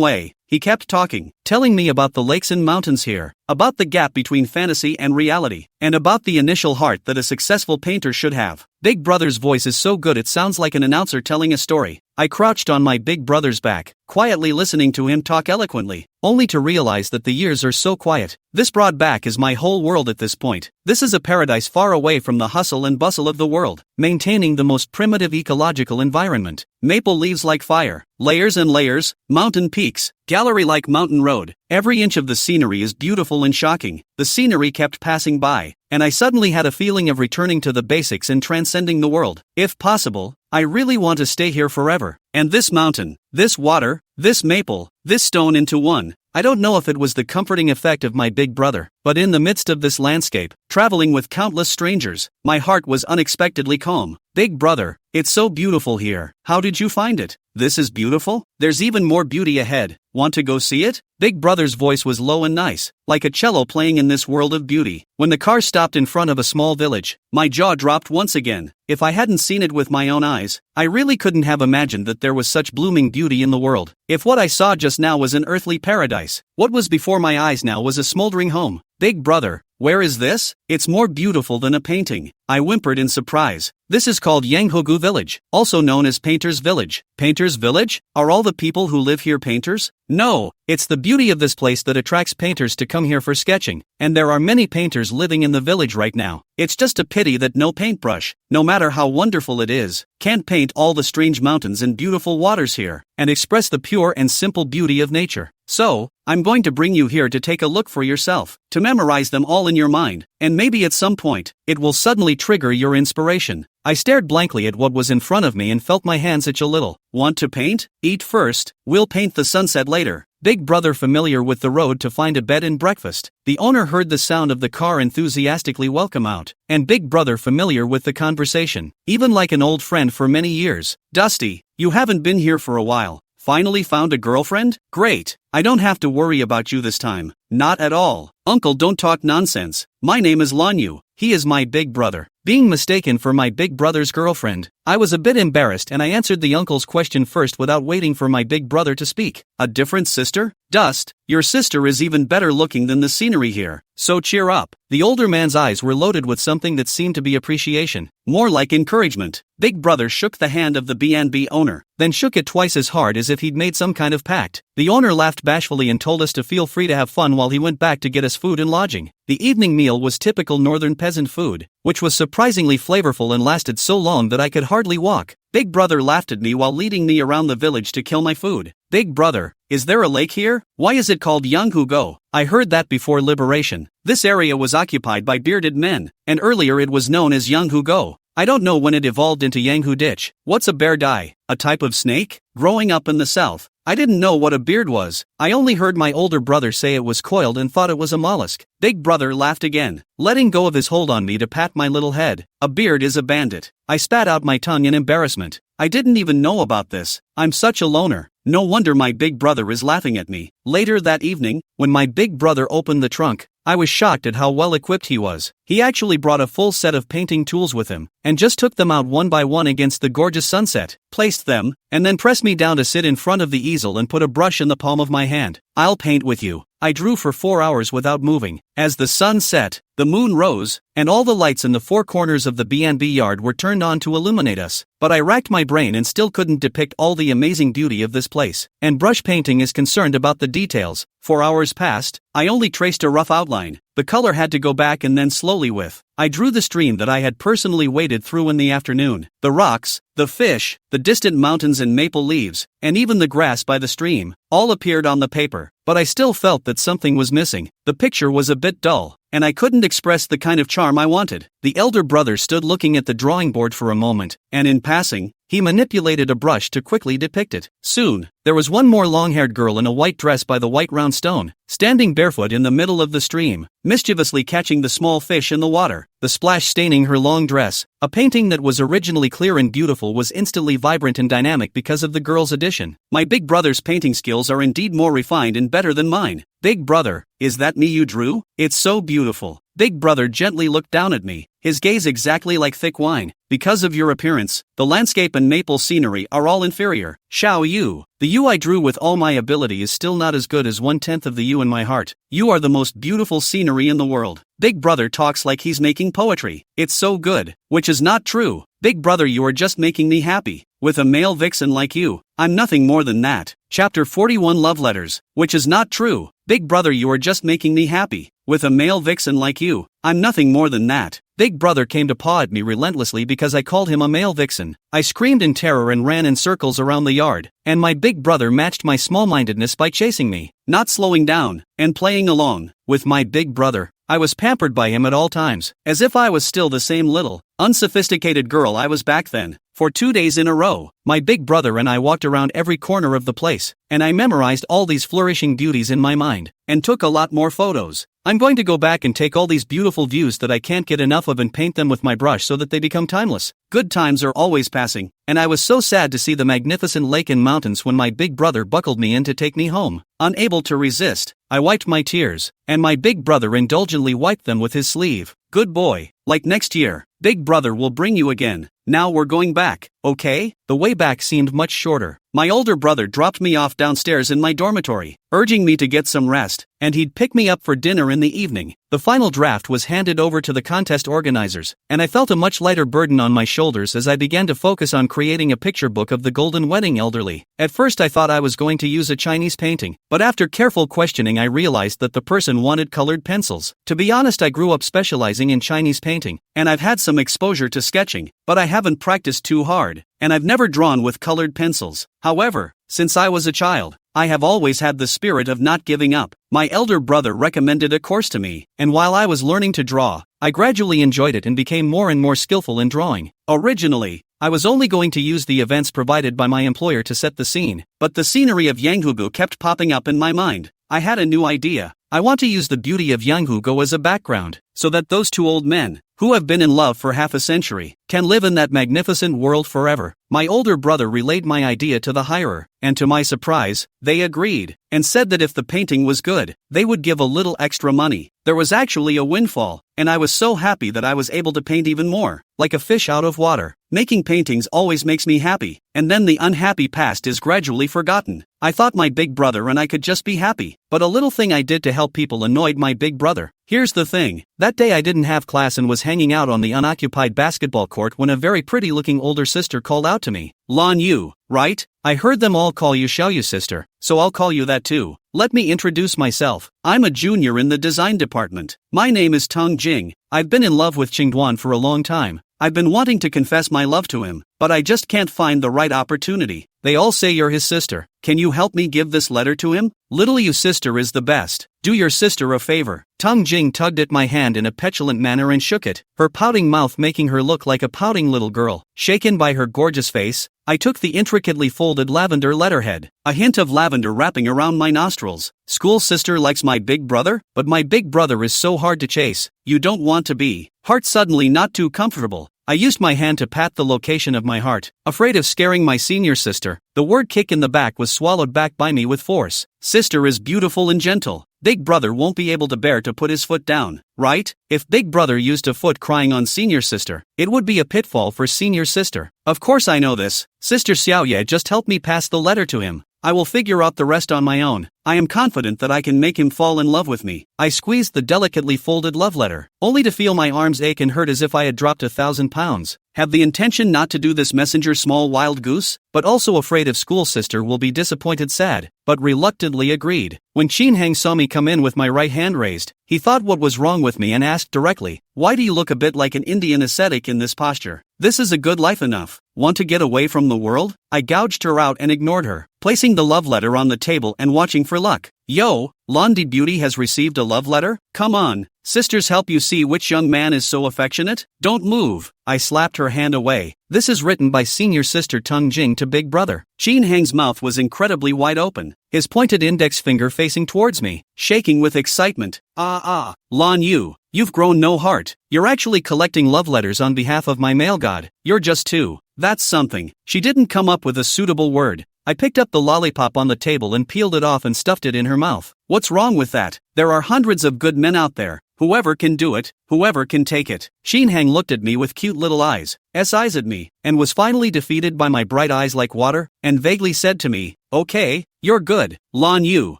way. He kept talking, telling me about the lakes and mountains here, about the gap between fantasy and reality, and about the initial heart that a successful painter should have. Big Brother's voice is so good it sounds like an announcer telling a story. I crouched on my big brother's back, quietly listening to him talk eloquently, only to realize that the years are so quiet. This broad back is my whole world at this point. This is a paradise far away from the hustle and bustle of the world, maintaining the most primitive ecological environment. Maple leaves like fire, layers and layers, mountain peaks, gallery like mountain road. Every inch of the scenery is beautiful and shocking. The scenery kept passing by, and I suddenly had a feeling of returning to the basics and transcending the world. If possible, I really want to stay here forever. And this mountain, this water, this maple, this stone into one. I don't know if it was the comforting effect of my big brother, but in the midst of this landscape, traveling with countless strangers, my heart was unexpectedly calm. Big brother, it's so beautiful here. How did you find it? This is beautiful? There's even more beauty ahead. Want to go see it? Big brother's voice was low and nice, like a cello playing in this world of beauty. When the car stopped in front of a small village, my jaw dropped once again. If I hadn't seen it with my own eyes, I really couldn't have imagined that there was such blooming beauty in the world. If what I saw just now was an earthly paradise, what was before my eyes now was a smoldering home. Big brother, where is this? It's more beautiful than a painting. I whimpered in surprise. This is called Yanghogu Village, also known as Painter's Village. Painter's Village? Are all the people who live here painters? No, it's the beauty of this place that attracts painters to come here for sketching, and there are many painters living in the village right now. It's just a pity that no paintbrush, no matter how wonderful it is, can't paint all the strange mountains and beautiful waters here, and express the pure and simple beauty of nature. So, I'm going to bring you here to take a look for yourself, to memorize them all in your mind, and maybe at some point, it will suddenly trigger your inspiration. I stared blankly at what was in front of me and felt my hands itch a little. Want to paint? Eat first, we'll paint the sunset later. Big brother familiar with the road to find a bed and breakfast. The owner heard the sound of the car enthusiastically welcome out, and big brother familiar with the conversation, even like an old friend for many years. Dusty, you haven't been here for a while. Finally found a girlfriend? Great. I don't have to worry about you this time. Not at all. Uncle, don't talk nonsense. My name is Lanyu. He is my big brother. Being mistaken for my big brother's girlfriend, I was a bit embarrassed and I answered the uncle's question first without waiting for my big brother to speak. A different sister? Dust, your sister is even better looking than the scenery here, so cheer up. The older man's eyes were loaded with something that seemed to be appreciation, more like encouragement. Big brother shook the hand of the B&B owner, then shook it twice as hard as if he'd made some kind of pact. The owner laughed bashfully and told us to feel free to have fun while he went back to get us food and lodging. The evening meal was typical northern peasant food, which was surprisingly flavorful and lasted so long that I could hardly walk. Big brother laughed at me while leading me around the village to kill my food. Big brother, is there a lake here? Why is it called Yanghugo? I heard that before liberation, this area was occupied by bearded men, and earlier it was known as Yanghugo. I don't know when it evolved into Yanghu Ditch. What's a bear dye? A type of snake? Growing up in the south, I didn't know what a beard was. I only heard my older brother say it was coiled and thought it was a mollusk. Big brother laughed again, letting go of his hold on me to pat my little head. A beard is a bandit. I spat out my tongue in embarrassment. I didn't even know about this. I'm such a loner. No wonder my big brother is laughing at me. Later that evening, when my big brother opened the trunk, I was shocked at how well equipped he was. He actually brought a full set of painting tools with him, and just took them out one by one against the gorgeous sunset, placed them, and then pressed me down to sit in front of the easel and put a brush in the palm of my hand. I'll paint with you. I drew for 4 hours without moving. As the sun set, the moon rose, and all the lights in the four corners of the B&B yard were turned on to illuminate us. But I racked my brain and still couldn't depict all the amazing beauty of this place. And brush painting is concerned about the details. 4 hours passed, I only traced a rough outline. The color had to go back and then slowly with. I drew the stream that I had personally waded through in the afternoon. The rocks, the fish, the distant mountains and maple leaves, and even the grass by the stream, all appeared on the paper. But I still felt that something was missing. The picture was a bit dull, and I couldn't express the kind of charm I wanted. The elder brother stood looking at the drawing board for a moment, and in passing, he manipulated a brush to quickly depict it. Soon, there was one more long-haired girl in a white dress by the white round stone, standing barefoot in the middle of the stream, mischievously catching the small fish in the water, the splash staining her long dress. A painting that was originally clear and beautiful was instantly vibrant and dynamic because of the girl's addition. My big brother's painting skills are indeed more refined and better than mine. Big brother, is that me you drew? It's so beautiful. Big brother gently looked down at me, his gaze exactly like thick wine. Because of your appearance, the landscape and maple scenery are all inferior. Xiao Yu, the you I drew with all my ability is still not as good as 1/10 of the you in my heart. You are the most beautiful scenery in the world. Big brother talks like he's making poetry. It's so good. Which is not true. Big brother, you are just making me happy. With a male vixen like you, I'm nothing more than that. Chapter 41 Love Letters. Which is not true. Big brother, you are just making me happy. With a male vixen like you, I'm nothing more than that. Big brother came to paw at me relentlessly because I called him a male vixen. I screamed in terror and ran in circles around the yard, and my big brother matched my small-mindedness by chasing me, not slowing down, and playing along with my big brother. I was pampered by him at all times, as if I was still the same little, unsophisticated girl I was back then. For 2 days in a row, my big brother and I walked around every corner of the place, and I memorized all these flourishing beauties in my mind, and took a lot more photos. I'm going to go back and take all these beautiful views that I can't get enough of and paint them with my brush so that they become timeless. Good times are always passing, and I was so sad to see the magnificent lake and mountains when my big brother buckled me in to take me home. Unable to resist, I wiped my tears, and my big brother indulgently wiped them with his sleeve. Good boy. Like next year, big brother will bring you again. Now we're going back, okay? The way back seemed much shorter. My older brother dropped me off downstairs in my dormitory, urging me to get some rest, and he'd pick me up for dinner in the evening. The final draft was handed over to the contest organizers, and I felt a much lighter burden on my shoulders as I began to focus on creating a picture book of the Golden Wedding Elderly. At first I thought I was going to use a Chinese painting, but after careful questioning I realized that the person wanted colored pencils. To be honest, I grew up specializing in Chinese painting, and I've had some exposure to sketching, but I haven't practiced too hard, and I've never drawn with colored pencils. However, since I was a child, I have always had the spirit of not giving up. My elder brother recommended a course to me, and while I was learning to draw, I gradually enjoyed it and became more and more skillful in drawing. Originally, I was only going to use the events provided by my employer to set the scene, but the scenery of Yanghugo kept popping up in my mind. I had a new idea. I want to use the beauty of Yanghugo as a background, so that those two old men, who have been in love for half a century, can live in that magnificent world forever. My older brother relayed my idea to the hirer, and to my surprise, they agreed, and said that if the painting was good, they would give a little extra money. There was actually a windfall, and I was so happy that I was able to paint even more, like a fish out of water. Making paintings always makes me happy, and then the unhappy past is gradually forgotten. I thought my big brother and I could just be happy, but a little thing I did to help people annoyed my big brother. Here's the thing, that day I didn't have class and was hanging out on the unoccupied basketball court when a very pretty-looking older sister called out to me. Lan Yu, right? I heard them all call you Xiao Yu sister, so I'll call you that too. Let me introduce myself. I'm a junior in the design department. My name is Tong Jing. I've been in love with Qingduan for a long time. I've been wanting to confess my love to him, but I just can't find the right opportunity. They all say you're his sister. Can you help me give this letter to him? Little you sister is the best. Do your sister a favor. Tong Jing tugged at my hand in a petulant manner and shook it, her pouting mouth making her look like a pouting little girl. Shaken by her gorgeous face, I took the intricately folded lavender letterhead, a hint of lavender wrapping around my nostrils. School sister likes my big brother, but my big brother is so hard to chase. You don't want to be. Heart suddenly not too comfortable. I used my hand to pat the location of my heart, afraid of scaring my senior sister. The word kick in the back was swallowed back by me with force. Sister is beautiful and gentle. Big brother won't be able to bear to put his foot down, right? If big brother used a foot crying on senior sister, it would be a pitfall for senior sister. Of course I know this. Sister Xiaoye just helped me pass the letter to him. I will figure out the rest on my own. I am confident that I can make him fall in love with me. I squeezed the delicately folded love letter, only to feel my arms ache and hurt as if I had dropped 1,000 pounds. Have the intention not to do this messenger small wild goose, but also afraid if school sister will be disappointed sad, but reluctantly agreed. When Qin Heng saw me come in with my right hand raised, he thought what was wrong with me and asked directly, "Why do you look a bit like an Indian ascetic in this posture? This is a good life enough. Want to get away from the world?" I gouged her out and ignored her, placing the love letter on the table and watching for luck. Yo, Londi Beauty has received a love letter? Come on, sisters help you see which young man is so affectionate? Don't move. I slapped her hand away. This is written by senior sister Tong Jing to big brother. Qin Heng's mouth was incredibly wide open, his pointed index finger facing towards me, shaking with excitement. Lan Yu, you've grown no heart. You're actually collecting love letters on behalf of my male god. You're just two. That's something. She didn't come up with a suitable word. I picked up the lollipop on the table and peeled it off and stuffed it in her mouth. What's wrong with that? There are hundreds of good men out there Whoever can do it, whoever can take it. Shinhang looked at me with cute little eyes at me, and was finally defeated by my bright eyes like water, and vaguely said to me, "Okay, you're good, Lan Yu,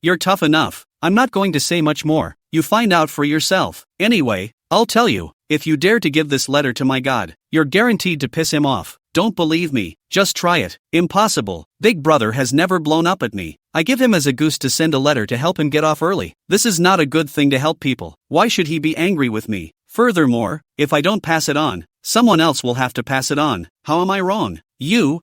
you're tough enough. I'm not going to say much more. You find out for yourself. Anyway, I'll tell you, if you dare to give this letter to my god, you're guaranteed to piss him off. Don't believe me, just try it. Impossible. Big brother has never blown up at me. I give him as a goose to send a letter to help him get off early. This is not a good thing to help people. Why should he be angry with me? Furthermore, if I don't pass it on, someone else will have to pass it on. How am I wrong? You,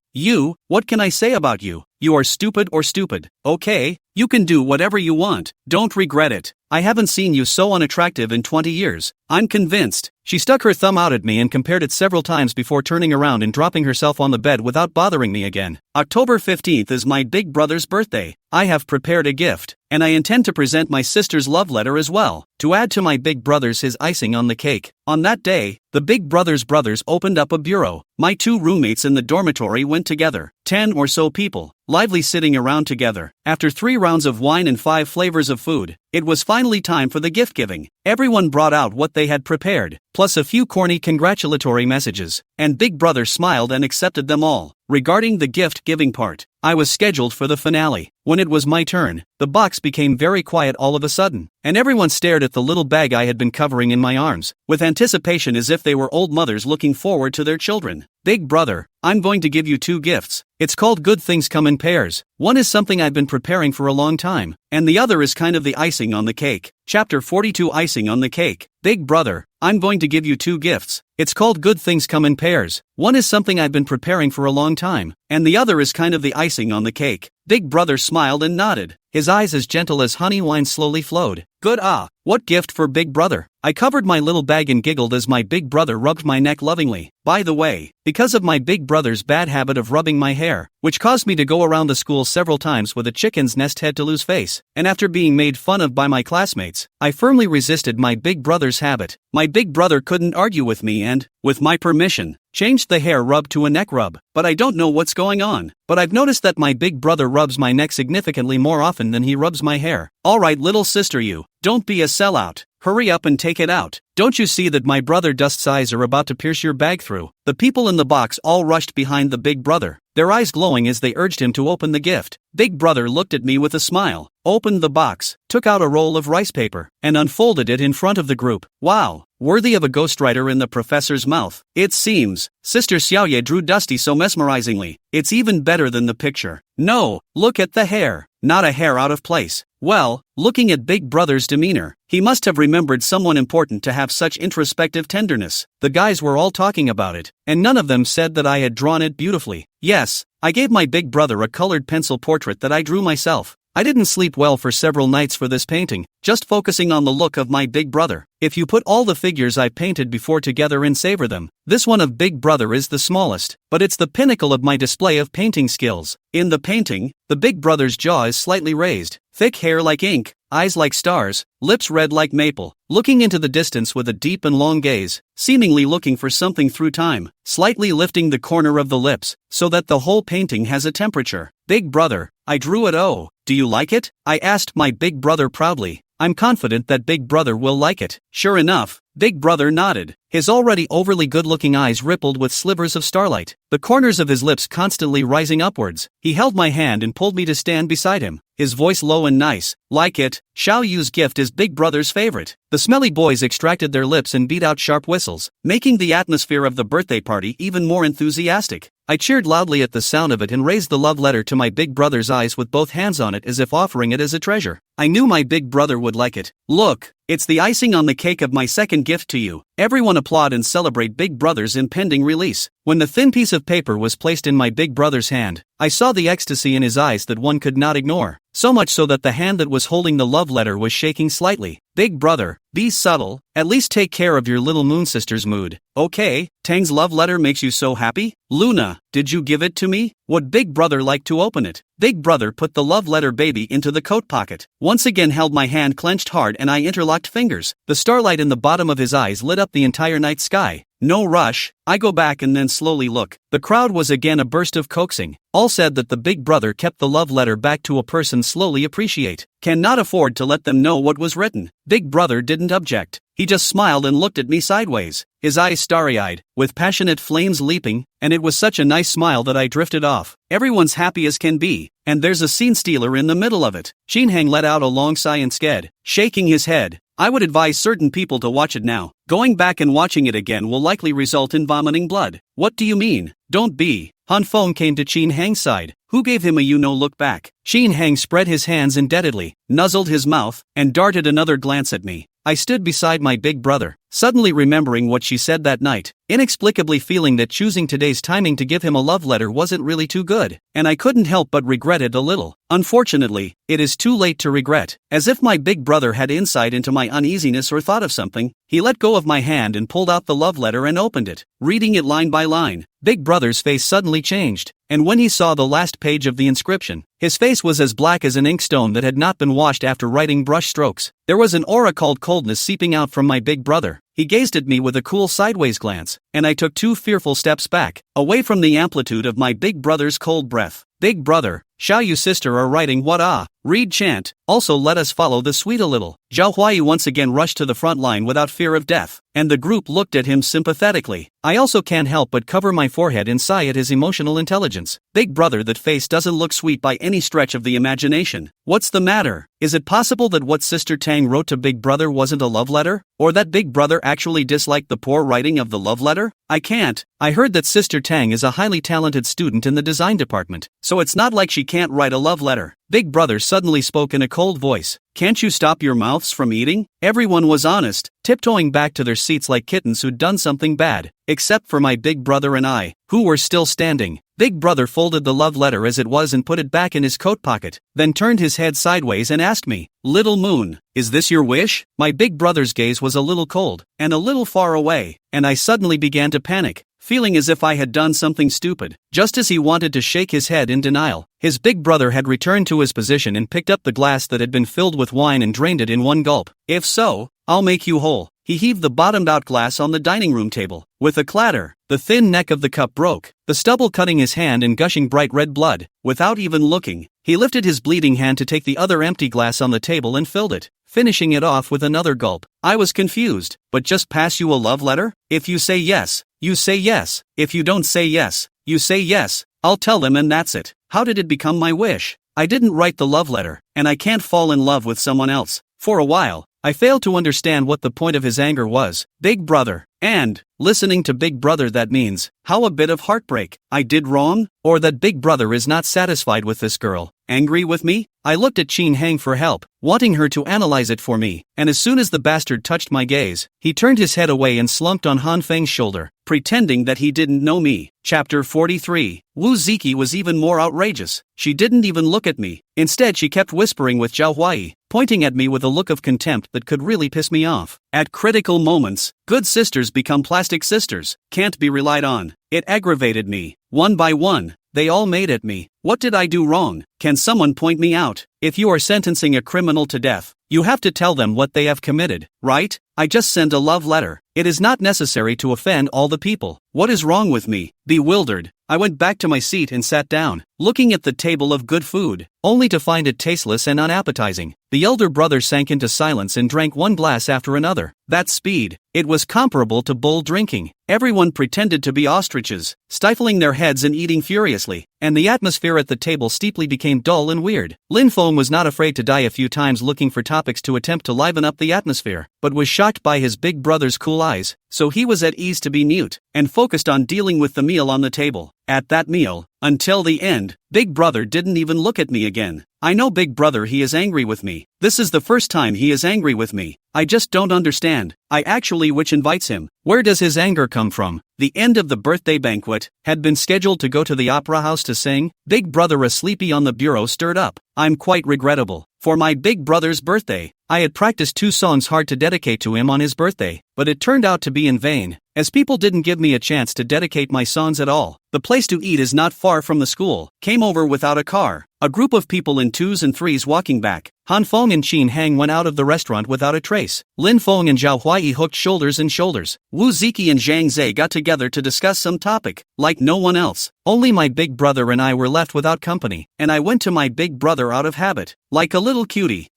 what can I say about you? You are stupid or stupid. Okay, you can do whatever you want. Don't regret it. I haven't seen you so unattractive in 20 years. I'm convinced. She stuck her thumb out at me and compared it several times before turning around and dropping herself on the bed without bothering me again. October 15th is my big brother's birthday. I have prepared a gift, and I intend to present my sister's love letter as well, to add to my big brother's his icing on the cake. On that day, the big brother's brothers opened up a bureau. My 2 roommates in the dormitory went together, 10 or so people, lively sitting around together. After 3 rounds of wine and 5 flavors of food, it was finally time for the gift giving. Everyone brought out what they had prepared, plus a few corny congratulatory messages, and Big Brother smiled and accepted them all. Regarding the gift giving part, I was scheduled for the finale. When it was my turn, the box became very quiet all of a sudden, and everyone stared at the little bag I had been covering in my arms, with anticipation as if they were old mothers looking forward to their children. Big brother, I'm going to give you 2 gifts. It's called Good Things Come in Pairs. One is something I've been preparing for a long time, and the other is kind of the icing on the cake. Chapter 42 Icing on the Cake. Big brother, I'm going to give you 2 gifts. It's called Good Things Come in Pairs. One is something I've been preparing for a long time, and the other is kind of the icing on the cake. Big brother smiled and nodded. His eyes as gentle as honey wine slowly flowed. Good what gift for big brother? I covered my little bag and giggled as my big brother rubbed my neck lovingly. By the way, because of my big brother's bad habit of rubbing my hair, which caused me to go around the school several times with a chicken's nest head to lose face, and after being made fun of by my classmates, I firmly resisted my big brother's habit. My big brother couldn't argue with me and, with my permission, changed the hair rub to a neck rub. But I don't know what's going on. But I've noticed that my big brother rubs my neck significantly more often than he rubs my hair. Alright little sister, you, don't be a sellout. Hurry up and take it out. Don't you see that my brother Dust's eyes are about to pierce your bag through? The people in the box all rushed behind the big brother, their eyes glowing as they urged him to open the gift. Big brother looked at me with a smile, opened the box, took out a roll of rice paper, and unfolded it in front of the group. Wow, worthy of a ghostwriter in the professor's mouth. It seems, Sister Xiaoye drew Dusty so mesmerizingly, it's even better than the picture. No, look at the hair, not a hair out of place. Well, looking at Big Brother's demeanor, he must have remembered someone important to have such introspective tenderness. The guys were all talking about it, and none of them said that I had drawn it beautifully. Yes, I gave my big brother a colored pencil portrait that I drew myself. I didn't sleep well for several nights for this painting, just focusing on the look of my big brother. If you put all the figures I painted before together and savor them, this one of Big Brother is the smallest, but it's the pinnacle of my display of painting skills. In the painting, the Big Brother's jaw is slightly raised, thick hair like ink, eyes like stars, lips red like maple, looking into the distance with a deep and long gaze, seemingly looking for something through time, slightly lifting the corner of the lips, so that the whole painting has a temperature. Big Brother, I drew it. Oh, do you like it? I asked my big brother proudly. I'm confident that Big Brother will like it. Sure enough, Big Brother nodded. His already overly good-looking eyes rippled with slivers of starlight, the corners of his lips constantly rising upwards. He held my hand and pulled me to stand beside him, his voice low and nice. Like it, Xiao Yu's gift is Big Brother's favorite. The smelly boys extracted their lips and beat out sharp whistles, making the atmosphere of the birthday party even more enthusiastic. I cheered loudly at the sound of it and raised the love letter to my big brother's eyes with both hands on it as if offering it as a treasure. I knew my big brother would like it. Look, it's the icing on the cake of my second gift to you. Everyone applaud and celebrate Big Brother's impending release. When the thin piece of paper was placed in my big brother's hand, I saw the ecstasy in his eyes that one could not ignore. So much so that the hand that was holding the love letter was shaking slightly. Big brother, be subtle, at least take care of your little moon sister's mood. Okay, Tang's love letter makes you so happy? Luna, did you give it to me? Would Big Brother like to open it? Big Brother put the love letter baby into the coat pocket, once again held my hand clenched hard and I interlocked fingers. The starlight in the bottom of his eyes lit up the entire night sky. No rush, I go back and then slowly look. The crowd was again a burst of coaxing. All said that the big brother kept the love letter back to a person slowly appreciate. Cannot afford to let them know what was written. Big brother didn't object. He just smiled and looked at me sideways, his eyes starry-eyed, with passionate flames leaping, and it was such a nice smile that I drifted off. Everyone's happy as can be, and there's a scene stealer in the middle of it. Shin Hang let out a long sigh and said, shaking his head, I would advise certain people to watch it now. Going back and watching it again will likely result in vomiting blood. What do you mean? Don't be. Han Feng came to Shin Hang's side, who gave him a look back. Shin Hang spread his hands indebtedly, nuzzled his mouth, and darted another glance at me. I stood beside my big brother, suddenly remembering what she said that night, inexplicably feeling that choosing today's timing to give him a love letter wasn't really too good, and I couldn't help but regret it a little. Unfortunately, it is too late to regret. As if my big brother had insight into my uneasiness or thought of something, he let go of my hand and pulled out the love letter and opened it, reading it line by line. Big brother's face suddenly changed, and when he saw the last page of the inscription, his face was as black as an inkstone that had not been washed after writing brush strokes. There was an aura called coldness seeping out from my big brother. He gazed at me with a cool sideways glance, and I took 2 fearful steps back, away from the amplitude of my big brother's cold breath. Big brother, Xiao Yu sister are writing what read chant, also let us follow the suite a little. Zhao Huai once again rushed to the front line without fear of death, and the group looked at him sympathetically. I also can't help but cover my forehead and sigh at his emotional intelligence. Big brother, that face doesn't look sweet by any stretch of the imagination. What's the matter? Is it possible that what Sister Tang wrote to Big Brother wasn't a love letter? Or that Big Brother actually disliked the poor writing of the love letter? I can't. I heard that Sister Tang is a highly talented student in the design department, so it's not like she can't write a love letter. Big Brother suddenly spoke in a cold voice. Can't you stop your mouths from eating? Everyone was honest, tiptoeing back to their seats like kittens who'd done something bad, except for my big brother and I, who were still standing. Big brother folded the love letter as it was and put it back in his coat pocket, then turned his head sideways and asked me, Little Moon, is this your wish? My big brother's gaze was a little cold, and a little far away, and I suddenly began to panic, feeling as if I had done something stupid. Just as he wanted to shake his head in denial, his big brother had returned to his position and picked up the glass that had been filled with wine and drained it in one gulp. If so, I'll make you whole. He heaved the bottomed-out glass on the dining room table. With a clatter, the thin neck of the cup broke, the stubble cutting his hand and gushing bright red blood. Without even looking, he lifted his bleeding hand to take the other empty glass on the table and filled it, finishing it off with another gulp. I was confused. But just pass you a love letter? If you say yes, you say yes. If you don't say yes, you say yes. I'll tell them and that's it. How did it become my wish? I didn't write the love letter, and I can't fall in love with someone else. For a while, I failed to understand what the point of his anger was. Big brother. And, listening to Big Brother, that means, how a bit of heartbreak. I did wrong? Or that Big Brother is not satisfied with this girl? Angry with me? I looked at Shin Hang for help, wanting her to analyze it for me, and as soon as the bastard touched my gaze, he turned his head away and slumped on Han Feng's shoulder, pretending that he didn't know me. Chapter 43. Wu Ziki was even more outrageous. She didn't even look at me. Instead, she kept whispering with Zhao Huai, pointing at me with a look of contempt that could really piss me off. At critical moments, good sisters become plastic sisters, can't be relied on. It aggravated me. One by one, they all made at me. What did I do wrong? Can someone point me out? If you are sentencing a criminal to death, you have to tell them what they have committed, right? I just sent a love letter. It is not necessary to offend all the people. What is wrong with me? Bewildered, I went back to my seat and sat down, looking at the table of good food, only to find it tasteless and unappetizing. The elder brother sank into silence and drank one glass after another. That speed, it was comparable to bull drinking. Everyone pretended to be ostriches, stifling their heads and eating furiously, and the atmosphere at the table steeply became dull and weird. Lin Feng was not afraid to die a few times looking for topics to attempt to liven up the atmosphere, but was shocked by his big brother's cool eyes, so he was at ease to be mute, and focused on dealing with the meal on the table. At that meal, until the end, Big Brother didn't even look at me again. I know Big Brother, he is angry with me. This is the first time he is angry with me. I just don't understand. Which invites him. Where does his anger come from? The end of the birthday banquet had been scheduled to go to the opera house to sing. Big Brother, a sleepy on the bureau, stirred up. I'm quite regrettable. For my big brother's birthday, I had practiced 2 songs hard to dedicate to him on his birthday, but it turned out to be in vain. as people didn't give me a chance to dedicate my songs at all. The place to eat is not far from the school. Came over without a car. A group of people in 2s and 3s walking back. Han Feng and Qin Hang went out of the restaurant without a trace. Lin Feng and Zhao Huai hooked shoulders and shoulders. Wu Ziki and Zhang Zhe got together to discuss some topic, like no one else. Only my big brother and I were left without company, and I went to my big brother out of habit, like a little cutie,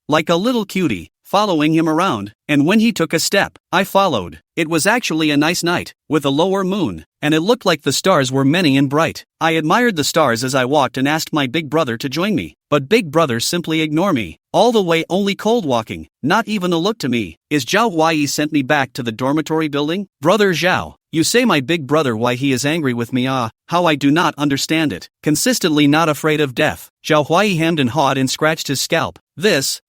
following him around, and when he took a step, I followed. It was actually a nice night, with a lower moon, and it looked like the stars were many and bright. I admired the stars as I walked and asked my big brother to join me, but big brother simply ignored me. All the way only cold walking, not even a look to me. Is Zhao Huai sent me back to the dormitory building? Brother Zhao, you say my big brother why he is angry with me how I do not understand it. Consistently not afraid of death. Zhao Huai hemmed and hawed and scratched his scalp. This,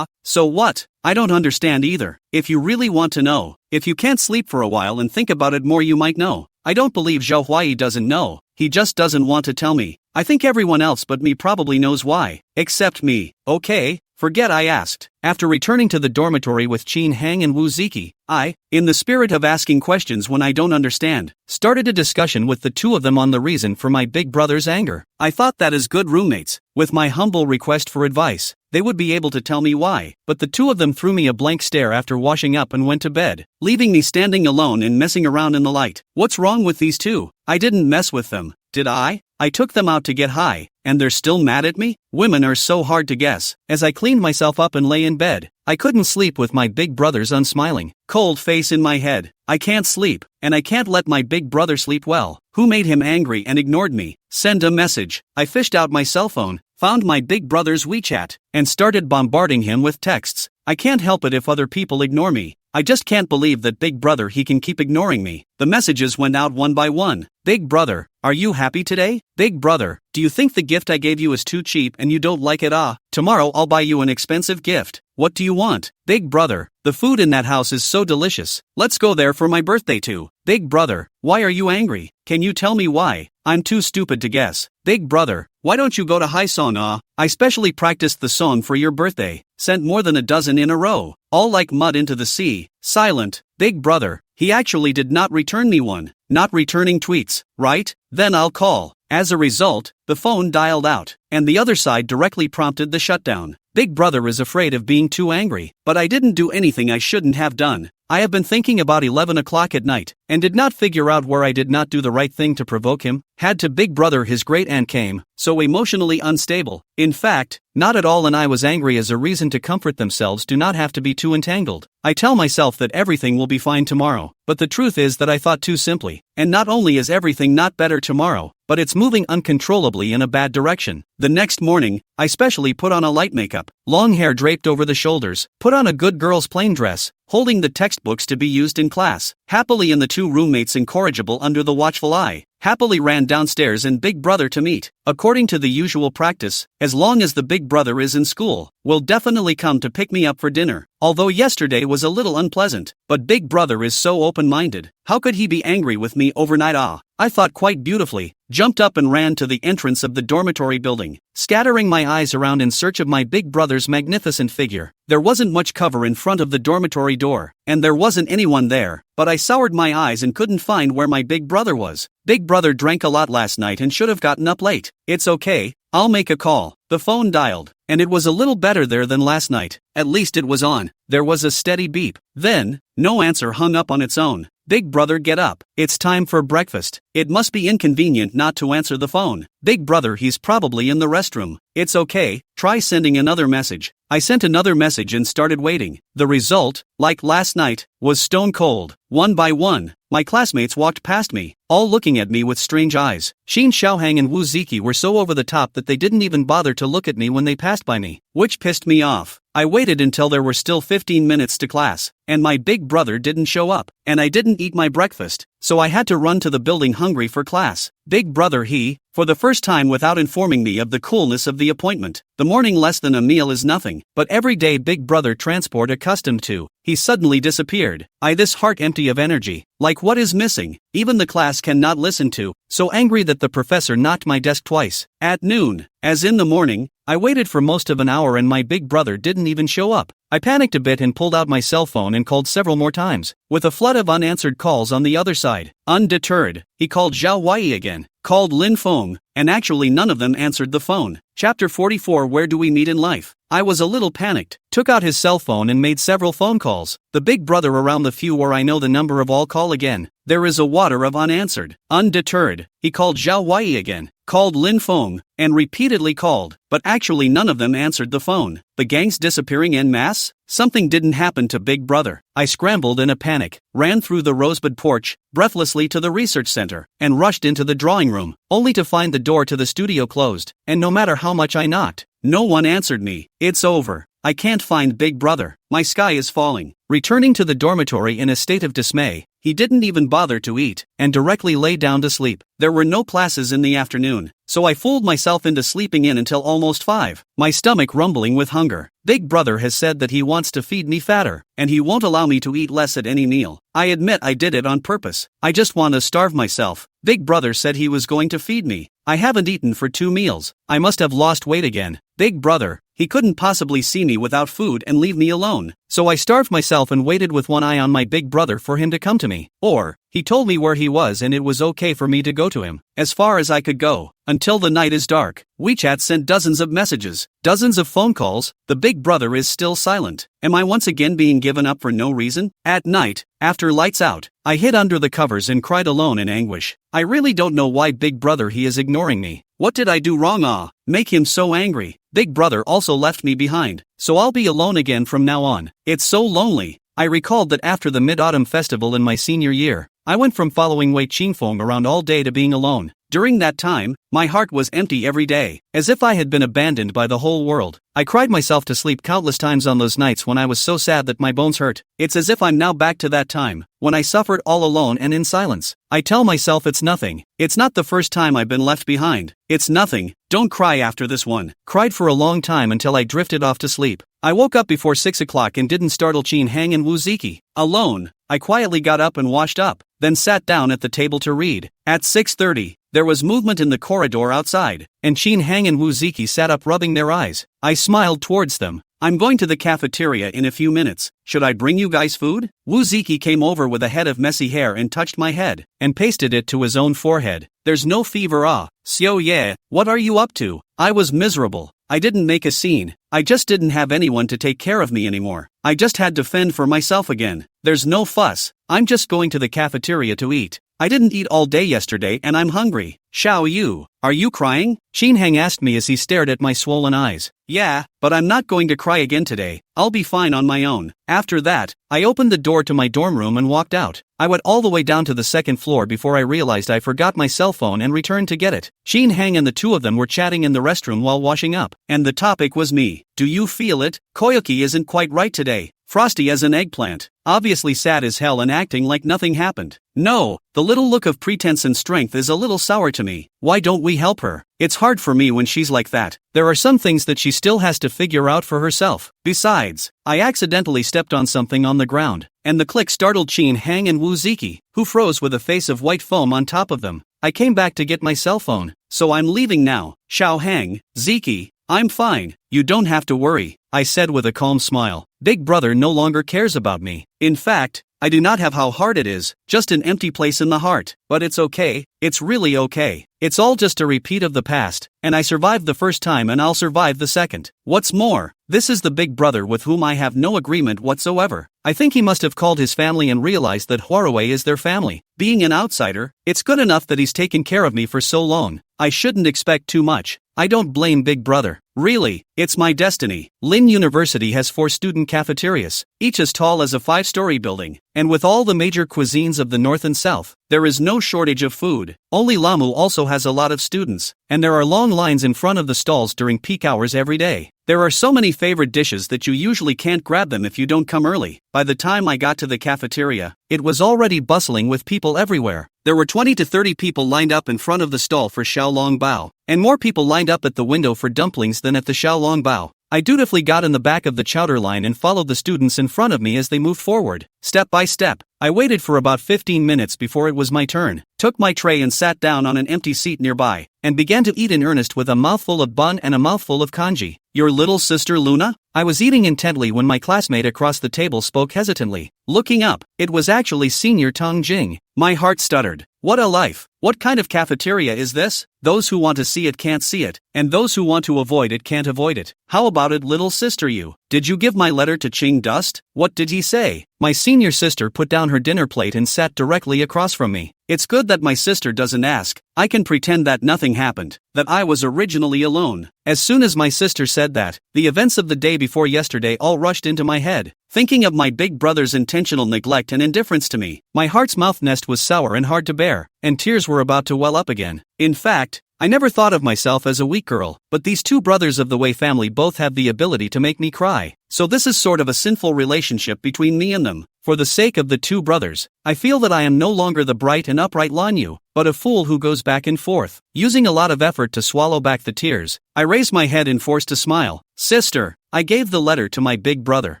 so what? I don't understand either. If you really want to know, if you can't sleep for a while and think about it more you might know. I don't believe Zhao Huai doesn't know, he just doesn't want to tell me. I think everyone else but me probably knows why. Except me. Okay, forget I asked. After returning to the dormitory with Qin Hang and Wu Ziki, I, in the spirit of asking questions when I don't understand, started a discussion with the two of them on the reason for my big brother's anger. I thought that as good roommates, with my humble request for advice, they would be able to tell me why, but the two of them threw me a blank stare after washing up and went to bed, leaving me standing alone and messing around in the light. What's wrong with these two? I didn't mess with them, did I? I took them out to get high, and they're still mad at me? Women are so hard to guess. As I cleaned myself up and lay in bed, I couldn't sleep with my big brother's unsmiling, cold face in my head. I can't sleep, and I can't let my big brother sleep well. Who made him angry and ignored me? Send a message. I fished out my cell phone, found my big brother's WeChat, and started bombarding him with texts. I can't help it if other people ignore me. I just can't believe that big brother he can keep ignoring me. The messages went out one by one. Big brother, are you happy today? Big brother, do you think the gift I gave you is too cheap and you don't like it? Tomorrow I'll buy you an expensive gift. What do you want? Big brother, the food in that house is so delicious. Let's go there for my birthday too. Big brother, why are you angry? Can you tell me why? I'm too stupid to guess. Big brother, why don't you go to high song? I specially practiced the song for your birthday. Sent more than a dozen in a row. All like mud into the sea. Silent. Big brother, he actually did not return me one. Not returning tweets, right? Then I'll call. As a result, the phone dialed out, and the other side directly prompted the shutdown. Big brother is afraid of being too angry, but I didn't do anything I shouldn't have done. I have been thinking about 11 o'clock at night, and did not figure out where I did not do the right thing to provoke him. Had to big brother his great aunt came, so emotionally unstable. In fact, not at all, and I was angry as a reason to comfort themselves do not have to be too entangled. I tell myself that everything will be fine tomorrow, but the truth is that I thought too simply, and not only is everything not better tomorrow, but it's moving uncontrollably in a bad direction. The next morning, I specially put on a light makeup, long hair draped over the shoulders, put on a good girl's plain dress, holding the textbooks to be used in class, happily, and the two roommates incorrigible under the watchful eye, happily ran downstairs and big brother to meet. According to the usual practice, as long as the big brother is in school, will definitely come to pick me up for dinner. Although yesterday was a little unpleasant, but big brother is so open-minded. How could he be angry with me overnight? I thought quite beautifully, jumped up and ran to the entrance of the dormitory building, scattering my eyes around in search of my big brother's magnificent figure. There wasn't much cover in front of the dormitory door, and there wasn't anyone there, but I soured my eyes and couldn't find where my big brother was. Big brother drank a lot last night and should have gotten up late. It's okay, I'll make a call. The phone dialed, and it was a little better there than last night. At least it was on. There was a steady beep. Then, no answer, hung up on its own. Big brother, get up. It's time for breakfast. It must be inconvenient not to answer the phone. Big brother, he's probably in the restroom. It's okay, try sending another message. I sent another message and started waiting. The result, like last night, was stone cold. One by one, my classmates walked past me, all looking at me with strange eyes. Xin Xiaohang and Wu Ziki were so over the top that they didn't even bother to look at me when they passed by me, which pissed me off. I waited until there were still 15 minutes to class, and my big brother didn't show up, and I didn't eat my breakfast, so I had to run to the building hungry for class. Big brother, he, for the first time without informing me of the coolness of the appointment. The morning less than a meal is nothing, but every day big brother transport accustomed to, he suddenly disappeared. This heart empty of energy, like what is missing, even the class cannot listen to, so angry that the professor knocked my desk twice. At noon, as in the morning, I waited for most of an hour and my big brother didn't even show up. I panicked a bit and pulled out my cell phone and called several more times, with a flood of unanswered calls on the other side. Undeterred, he called Zhao Wei again, called Lin Feng, and actually none of them answered the phone. Chapter 44. Where do we meet in life? I was a little panicked, took out his cell phone and made several phone calls. The big brother around the few where I know the number of all call again. There is a water of unanswered. Undeterred, he called Zhao Wei again, called Lin Feng, and repeatedly called, but actually none of them answered the phone. The gang's disappearing en masse? Something didn't happen to Big Brother. I scrambled in a panic, ran through the rosebud porch, breathlessly to the research center, and rushed into the drawing room, only to find the door to the studio closed, and no matter how much I knocked, no one answered me. It's over. I can't find Big Brother. My sky is falling. Returning to the dormitory in a state of dismay, he didn't even bother to eat, and directly lay down to sleep. There were no classes in the afternoon, so I fooled myself into sleeping in until almost 5, my stomach rumbling with hunger. Big Brother has said that he wants to feed me fatter, and he won't allow me to eat less at any meal. I admit I did it on purpose. I just want to starve myself. Big Brother said he was going to feed me. I haven't eaten for 2 meals. I must have lost weight again. Big Brother, he couldn't possibly see me without food and leave me alone. So I starved myself and waited with one eye on my Big Brother for him to come to me. Or, he told me where he was and it was okay for me to go to him, as far as I could go, until the night is dark. WeChat sent dozens of messages, dozens of phone calls. The Big Brother is still silent. Am I once again being given up for no reason? At night, after lights out, I hid under the covers and cried alone in anguish. I really don't know why Big Brother he is ignoring me. What did I do wrong? Make him so angry. Big Brother also left me behind, so I'll be alone again from now on. It's so lonely. I recalled that after the Mid-Autumn Festival in my senior year, I went from following Wei Qingfeng around all day to being alone. During that time, my heart was empty every day, as if I had been abandoned by the whole world. I cried myself to sleep countless times on those nights when I was so sad that my bones hurt. It's as if I'm now back to that time, when I suffered all alone and in silence. I tell myself it's nothing. It's not the first time I've been left behind. It's nothing. Don't cry after this one. Cried for a long time until I drifted off to sleep. I woke up before 6 o'clock and didn't startle Qin Hang and Wu Ziki. Alone, I quietly got up and washed up, then sat down at the table to read. At 6:30, there was movement in the corridor outside, and Qin Hang and Wu Ziki sat up rubbing their eyes. I smiled towards them. I'm going to the cafeteria in a few minutes. Should I bring you guys food? Wu Ziki came over with a head of messy hair and touched my head, and pasted it to his own forehead. There's no fever. Xiao Ye, what are you up to? I was miserable. I didn't make a scene. I just didn't have anyone to take care of me anymore. I just had to fend for myself again. There's no fuss. I'm just going to the cafeteria to eat. I didn't eat all day yesterday and I'm hungry. Xiao Yu, are you crying? Qin Hang asked me as he stared at my swollen eyes. Yeah, but I'm not going to cry again today. I'll be fine on my own. After that, I opened the door to my dorm room and walked out. I went all the way down to the second floor before I realized I forgot my cell phone and returned to get it. Qin Hang and the two of them were chatting in the restroom while washing up, and the topic was me. Do you feel it? Koyuki isn't quite right today. Frosty as an eggplant, obviously sad as hell and acting like nothing happened. No, the little look of pretense and strength is a little sour to me. Why don't we help her? It's hard for me when she's like that. There are some things that she still has to figure out for herself. Besides, I accidentally stepped on something on the ground, and the click startled Qin Hang and Wu Ziki, who froze with a face of white foam on top of them. I came back to get my cell phone, so I'm leaving now. Xiao Hang, Ziki, I'm fine. You don't have to worry, I said with a calm smile. Big Brother no longer cares about me. In fact, I do not have how hard it is, just an empty place in the heart. But it's okay, it's really okay. It's all just a repeat of the past, and I survived the first time and I'll survive the second. What's more, this is the Big Brother with whom I have no agreement whatsoever. I think he must have called his family and realized that Huawei is their family. Being an outsider, it's good enough that he's taken care of me for so long. I shouldn't expect too much. I don't blame Big Brother. Really, it's my destiny. Lin University has 4 student cafeterias, each as tall as a 5-story building, and with all the major cuisines of the north and south, there is no shortage of food. Only Lamu also has a lot of students, and there are long lines in front of the stalls during peak hours every day. There are so many favorite dishes that you usually can't grab them if you don't come early. By the time I got to the cafeteria, it was already bustling with people everywhere. There were 20 to 30 people lined up in front of the stall for xiaolong bao, and more people lined up at the window for dumplings than at the xiaolong bao. I dutifully got in the back of the chowder line and followed the students in front of me as they moved forward, step by step. I waited for about 15 minutes before it was my turn, took my tray and sat down on an empty seat nearby, and began to eat in earnest with a mouthful of bun and a mouthful of kanji. Your little sister Luna? I was eating intently when my classmate across the table spoke hesitantly. Looking up, it was actually Senior Tong Jing. My heart stuttered. What a life! What kind of cafeteria is this? Those who want to see it can't see it, and those who want to avoid it can't avoid it. How about it, little sister you? Did you give my letter to Ching Dust? What did he say? My senior sister put down her dinner plate and sat directly across from me. It's good that my sister doesn't ask. I can pretend that nothing happened, that I was originally alone. As soon as my sister said that, the events of the day before yesterday all rushed into my head. Thinking of my big brother's intentional neglect and indifference to me, my heart's mouth nest was sour and hard to bear, and tears were about to well up again. In fact, I never thought of myself as a weak girl, but these two brothers of the Wei family both have the ability to make me cry. So this is sort of a sinful relationship between me and them. For the sake of the two brothers, I feel that I am no longer the bright and upright Lanyu, but a fool who goes back and forth. Using a lot of effort to swallow back the tears, I raised my head and forced a smile. Sister, I gave the letter to my big brother,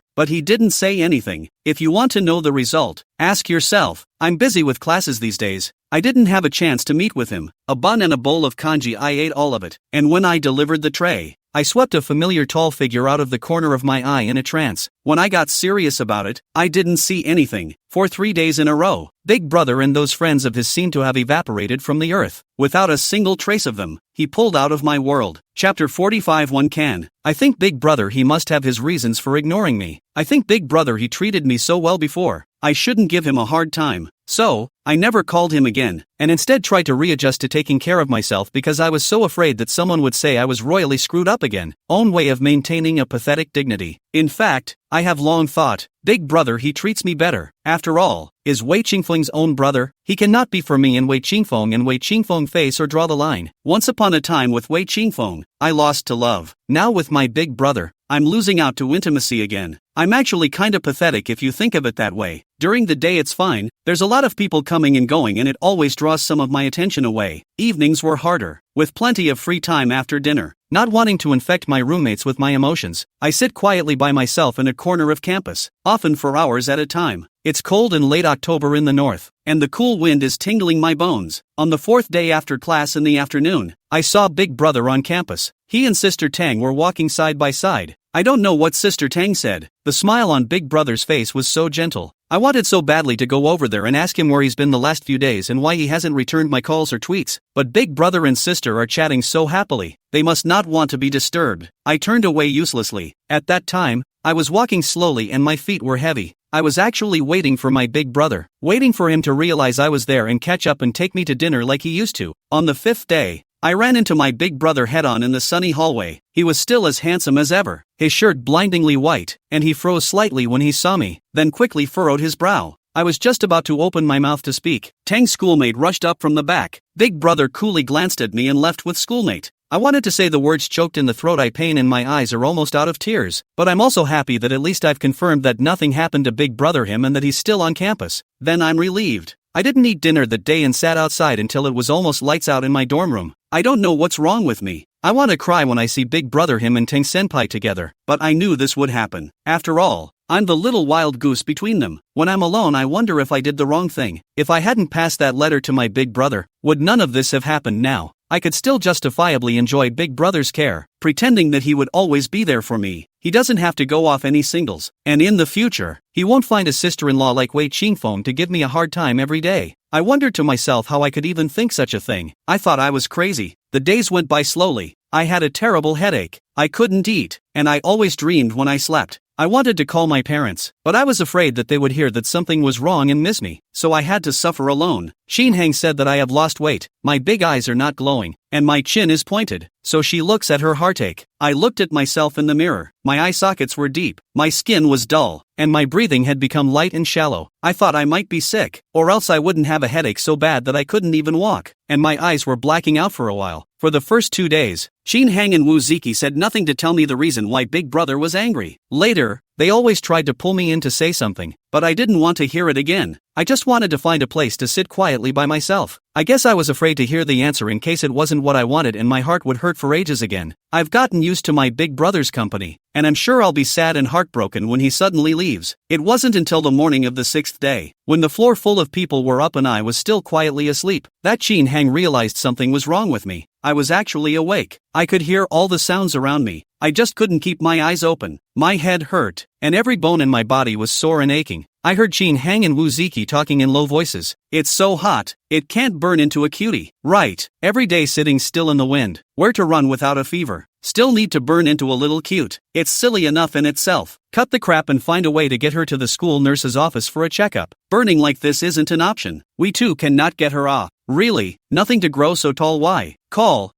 but he didn't say anything. If you want to know the result, ask yourself. I'm busy with classes these days. I didn't have a chance to meet with him. A bun and a bowl of kanji, I ate all of it, and when I delivered the tray, I swept a familiar tall figure out of the corner of my eye in a trance. When I got serious about it, I didn't see anything. For 3 days in a row, Big Brother and those friends of his seemed to have evaporated from the earth. Without a single trace of them, he pulled out of my world. Chapter 45. One can. I think Big Brother he must have his reasons for ignoring me. I think Big Brother he treated me so well before. I shouldn't give him a hard time. So, I never called him again, and instead tried to readjust to taking care of myself because I was so afraid that someone would say I was royally screwed up again. Own way of maintaining a pathetic dignity. In fact, I have long thought, Big Brother he treats me better. After all, is Wei Qingfeng's own brother? He cannot be for me and Wei Qingfeng face or draw the line. Once upon a time with Wei Qingfeng, I lost to love. Now with my Big Brother, I'm losing out to intimacy again. I'm actually kinda pathetic if you think of it that way. During the day it's fine, there's a lot of people coming and going and it always draws some of my attention away. Evenings were harder, with plenty of free time after dinner. Not wanting to infect my roommates with my emotions, I sit quietly by myself in a corner of campus, often for hours at a time. It's cold in late October in the north, and the cool wind is tingling my bones. On the 4th day after class in the afternoon, I saw Big Brother on campus. He and Sister Tang were walking side by side. I don't know what Sister Tang said. The smile on Big Brother's face was so gentle. I wanted so badly to go over there and ask him where he's been the last few days and why he hasn't returned my calls or tweets. But Big Brother and Sister are chatting so happily, they must not want to be disturbed. I turned away uselessly. At that time, I was walking slowly and my feet were heavy. I was actually waiting for my Big Brother, waiting for him to realize I was there and catch up and take me to dinner like he used to. On the 5th day, I ran into my Big Brother head-on in the sunny hallway. He was still as handsome as ever, his shirt blindingly white, and he froze slightly when he saw me, then quickly furrowed his brow. I was just about to open my mouth to speak. Tang's schoolmate rushed up from the back. Big Brother coolly glanced at me and left with schoolmate. I wanted to say the words choked in the throat, I pain and my eyes are almost out of tears, but I'm also happy that at least I've confirmed that nothing happened to Big Brother him and that he's still on campus. Then I'm relieved. I didn't eat dinner that day and sat outside until it was almost lights out in my dorm room. I don't know what's wrong with me. I want to cry when I see Big Brother him and Tang Senpai together, but I knew this would happen. After all, I'm the little wild goose between them. When I'm alone I wonder if I did the wrong thing. If I hadn't passed that letter to my Big Brother, would none of this have happened now? I could still justifiably enjoy Big Brother's care, pretending that he would always be there for me. He doesn't have to go off any singles, and in the future, he won't find a sister-in-law like Wei Qingfeng to give me a hard time every day. I wondered to myself how I could even think such a thing. I thought I was crazy. The days went by slowly. I had a terrible headache. I couldn't eat, and I always dreamed when I slept. I wanted to call my parents, but I was afraid that they would hear that something was wrong and miss me, so I had to suffer alone. Xin Hang said that I have lost weight, my big eyes are not glowing, and my chin is pointed, so she looks at her heartache. I looked at myself in the mirror. My eye sockets were deep, my skin was dull, and my breathing had become light and shallow. I thought I might be sick, or else I wouldn't have a headache so bad that I couldn't even walk, and my eyes were blacking out for a while. For the first 2 days, Xin Hang and Wu Ziki said nothing to tell me the reason why Big Brother was angry. Later, they always tried to pull me in to say something, but I didn't want to hear it again. I just wanted to find a place to sit quietly by myself. I guess I was afraid to hear the answer in case it wasn't what I wanted and my heart would hurt for ages again. I've gotten used to my Big Brother's company, and I'm sure I'll be sad and heartbroken when he suddenly leaves. It wasn't until the morning of the 6th day, when the floor full of people were up and I was still quietly asleep, that Xin Hang realized something was wrong with me. I was actually awake. I could hear all the sounds around me. I just couldn't keep my eyes open. My head hurt, and every bone in my body was sore and aching. I heard Chin Hang and Wu Ziki talking in low voices. It's so hot, it can't burn into a cutie. Right, every day sitting still in the wind. Where to run without a fever? Still need to burn into a little cute. It's silly enough in itself. Cut the crap and find a way to get her to the school nurse's office for a checkup. Burning like this isn't an option. We too cannot get her off. Really, nothing to grow so tall. Why?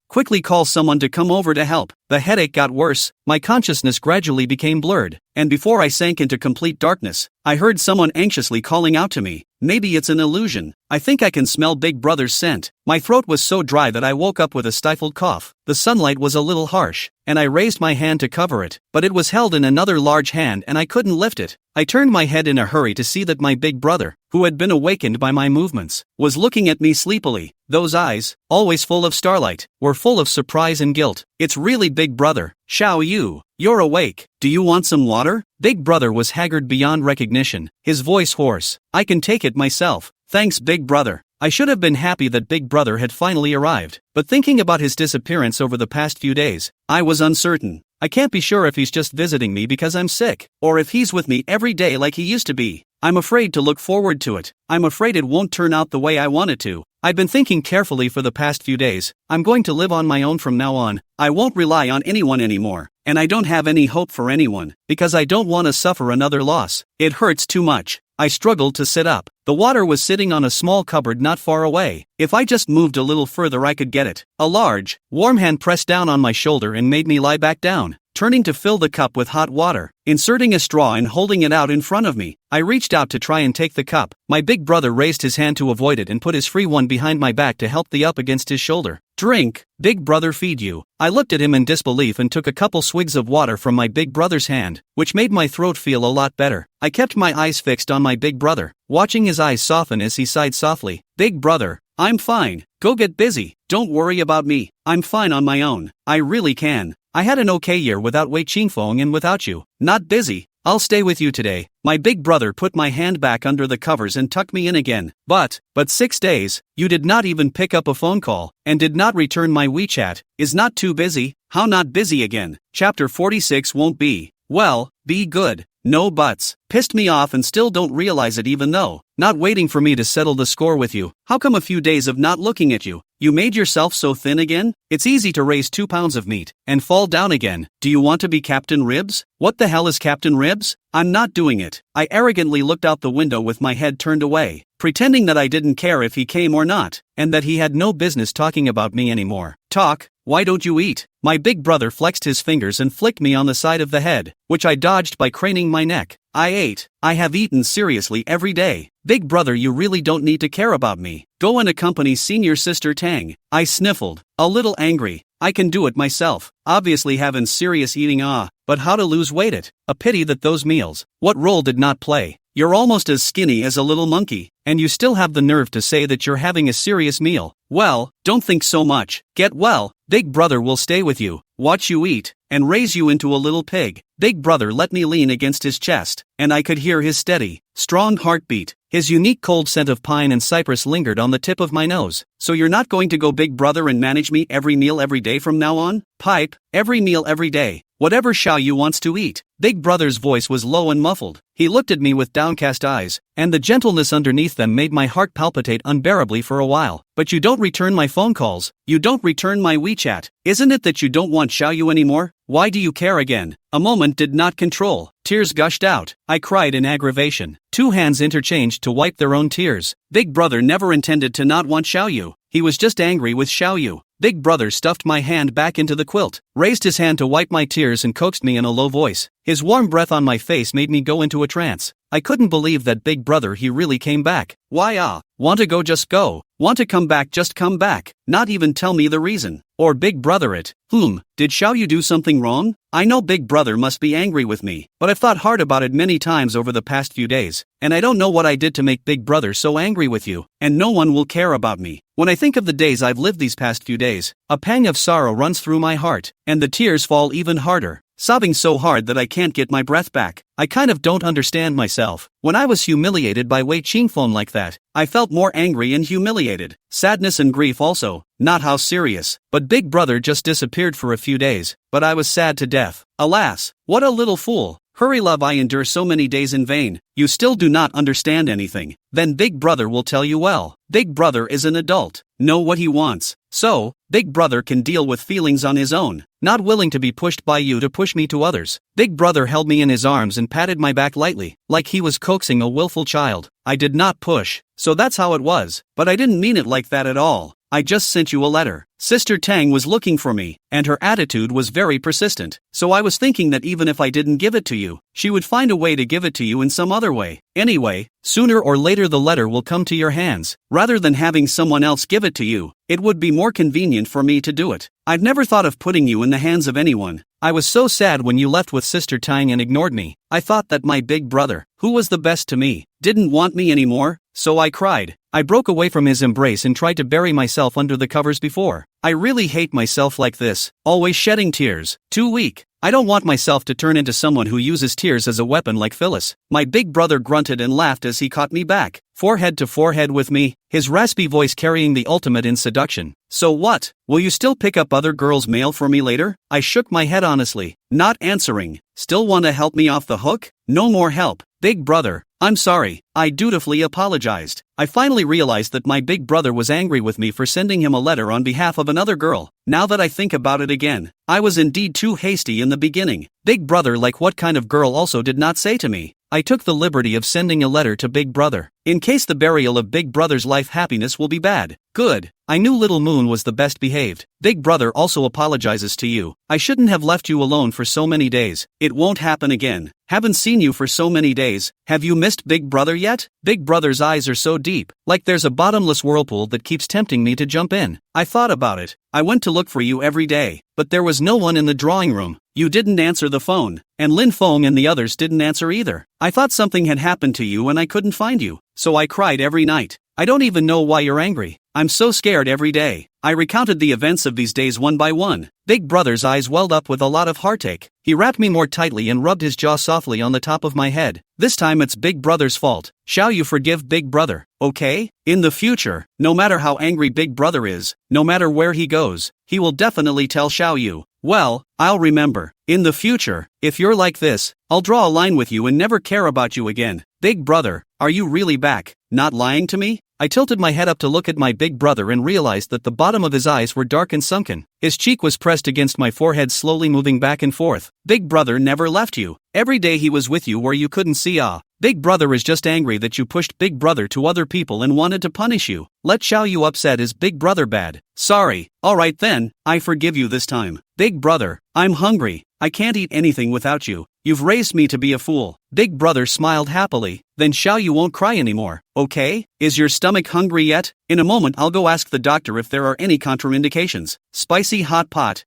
Quickly call someone to come over to help. The headache got worse, my consciousness gradually became blurred, and before I sank into complete darkness, I heard someone anxiously calling out to me. Maybe it's an illusion. I think I can smell Big Brother's scent. My throat was so dry that I woke up with a stifled cough. The sunlight was a little harsh, and I raised my hand to cover it, but it was held in another large hand and I couldn't lift it. I turned my head in a hurry to see that my big brother, who had been awakened by my movements, was looking at me sleepily. Those eyes, always full of starlight, were full of surprise and guilt. It's really Big Brother. Xiao Yu, you're awake. Do you want some water? Big Brother was haggard beyond recognition, his voice hoarse. I can take it myself. Thanks, Big Brother. I should have been happy that Big Brother had finally arrived, but thinking about his disappearance over the past few days, I was uncertain. I can't be sure if he's just visiting me because I'm sick, or if he's with me every day like he used to be. I'm afraid to look forward to it. I'm afraid it won't turn out the way I want it to. I've been thinking carefully for the past few days. I'm going to live on my own from now on. I won't rely on anyone anymore, and I don't have any hope for anyone, because I don't want to suffer another loss. It hurts too much. I struggled to sit up. The water was sitting on a small cupboard not far away. If I just moved a little further I could get it. A large, warm hand pressed down on my shoulder and made me lie back down. Turning to fill the cup with hot water, inserting a straw and holding it out in front of me, I reached out to try and take the cup. My big brother raised his hand to avoid it and put his free one behind my back to help the up against his shoulder. Drink, Big Brother, feed you. I looked at him in disbelief and took a couple swigs of water from my big brother's hand, which made my throat feel a lot better. I kept my eyes fixed on my big brother, watching his eyes soften as he sighed softly. Big Brother, I'm fine. Go get busy. Don't worry about me. I'm fine on my own. I really can. I had an okay year without Wei Qingfeng and without you. Not busy. I'll stay with you today. My big brother put my hand back under the covers and tucked me in again. But 6 days, you did not even pick up a phone call, and did not return my WeChat. Is not too busy? How not busy again? Chapter 46 won't be. Well, be good. No buts. Pissed me off and still don't realize it even though. Not waiting for me to settle the score with you. How come a few days of not looking at you? You made yourself so thin again? It's easy to raise 2 pounds of meat and fall down again. Do you want to be Captain Ribs? What the hell is Captain Ribs? I'm not doing it. I arrogantly looked out the window with my head turned away, pretending that I didn't care if he came or not, and that he had no business talking about me anymore. Talk, why don't you eat? My big brother flexed his fingers and flicked me on the side of the head, which I dodged by craning my neck. I ate. I have eaten seriously every day. Big brother, you really don't need to care about me. Go and accompany senior sister Tang. I sniffled, a little angry. I can do it myself. Obviously having serious eating but how to lose weight it? A pity that those meals. What role did not play? You're almost as skinny as a little monkey, and you still have the nerve to say that you're having a serious meal. Well, don't think so much. Get well. Big brother will stay with you, watch you eat, and raise you into a little pig. Big brother let me lean against his chest, and I could hear his steady, strong heartbeat. His unique cold scent of pine and cypress lingered on the tip of my nose. So you're not going to go Big Brother and manage me every meal every day from now on? Pipe, every meal every day. Whatever Xiao Yu wants to eat. Big Brother's voice was low and muffled. He looked at me with downcast eyes, and the gentleness underneath them made my heart palpitate unbearably for a while. But you don't return my phone calls. You don't return my WeChat. Isn't it that you don't want Xiao Yu anymore? Why do you care again? A moment did not control. Tears gushed out. I cried in aggravation. 2 hands interchanged to wipe their own tears. Big Brother never intended to not want Xiao Yu. He was just angry with Xiao Yu. Big Brother stuffed my hand back into the quilt, raised his hand to wipe my tears and coaxed me in a low voice. His warm breath on my face made me go into a trance. I couldn't believe that Big Brother, he really came back. Why want to go, just go. Want to come back, just come back. Not even tell me the reason. Or Big Brother it. Did Xiao Yu do something wrong? I know Big Brother must be angry with me, but I've thought hard about it many times over the past few days, and I don't know what I did to make Big Brother so angry with you, and no one will care about me. When I think of the days I've lived these past few days, a pang of sorrow runs through my heart, and the tears fall even harder. sobbing so hard that I can't get my breath back. I kind of don't understand myself. When I was humiliated by Wei Qingfeng like that, I felt more angry and humiliated. Sadness and grief also, not how serious. But Big Brother just disappeared for a few days, but I was sad to death. Alas, what a little fool. Hurry love, I endure so many days in vain. You still do not understand anything. Then Big Brother will tell you well. Big Brother is an adult, know what he wants. So, Big Brother can deal with feelings on his own, not willing to be pushed by you to push me to others. Big Brother held me in his arms and patted my back lightly, like he was coaxing a willful child. I did not push, so that's how it was, but I didn't mean it like that at all. I just sent you a letter. Sister Tang was looking for me, and her attitude was very persistent, so I was thinking that even if I didn't give it to you, she would find a way to give it to you in some other way. Anyway, sooner or later the letter will come to your hands. Rather than having someone else give it to you, it would be more convenient for me to do it. I've never thought of putting you in the hands of anyone. I was so sad when you left with Sister Tang and ignored me. I thought that my Big Brother, who was the best to me, didn't want me anymore, so I cried. I broke away from his embrace and tried to bury myself under the covers before. I really hate myself like this, always shedding tears. Too weak. I don't want myself to turn into someone who uses tears as a weapon like Phyllis. My Big Brother grunted and laughed as he caught me back, forehead to forehead with me, his raspy voice carrying the ultimate in seduction. So what? Will you still pick up other girls' mail for me later? I shook my head honestly, not answering. Still want to help me off the hook? No more help. Big Brother, I'm sorry. I dutifully apologized. I finally realized that my Big Brother was angry with me for sending him a letter on behalf of another girl. Now that I think about it again, I was indeed too hasty in the beginning. Big Brother, like what kind of girl, also did not say to me. I took the liberty of sending a letter to Big Brother, in case the burial of Big Brother's life happiness will be bad. Good. I knew Little Moon was the best behaved. Big Brother also apologizes to you. I shouldn't have left you alone for so many days. It won't happen again. Haven't seen you for so many days. Have you missed Big Brother yet? Big Brother's eyes are so deep, like there's a bottomless whirlpool that keeps tempting me to jump in. I thought about it. I went to look for you every day, but there was no one in the drawing room. You didn't answer the phone, and Lin Feng and the others didn't answer either. I thought something had happened to you and I couldn't find you, so I cried every night. I don't even know why you're angry. I'm so scared every day. I recounted the events of these days one by one. Big Brother's eyes welled up with a lot of heartache. He wrapped me more tightly and rubbed his jaw softly on the top of my head. This time it's Big Brother's fault. Shall you forgive Big Brother, okay? In the future, no matter how angry Big Brother is, no matter where he goes, he will definitely tell Xiao Yu. Well, I'll remember. In the future, if you're like this, I'll draw a line with you and never care about you again. Big Brother, are you really back? Not lying to me? I tilted my head up to look at my Big Brother and realized that the bottom of his eyes were dark and sunken. His cheek was pressed against my forehead, slowly moving back and forth. Big Brother never left you. Every day he was with you where you couldn't see. Big Brother is just angry that you pushed Big Brother to other people and wanted to punish you. Let Xiao Yu upset is Big Brother bad. Sorry. Alright then, I forgive you this time. Big Brother, I'm hungry. I can't eat anything without you. You've raised me to be a fool. Big Brother smiled happily. Then Xiao Yu won't cry anymore, okay? Is your stomach hungry yet? In a moment I'll go ask the doctor if there are any contraindications. Spicy hot pot,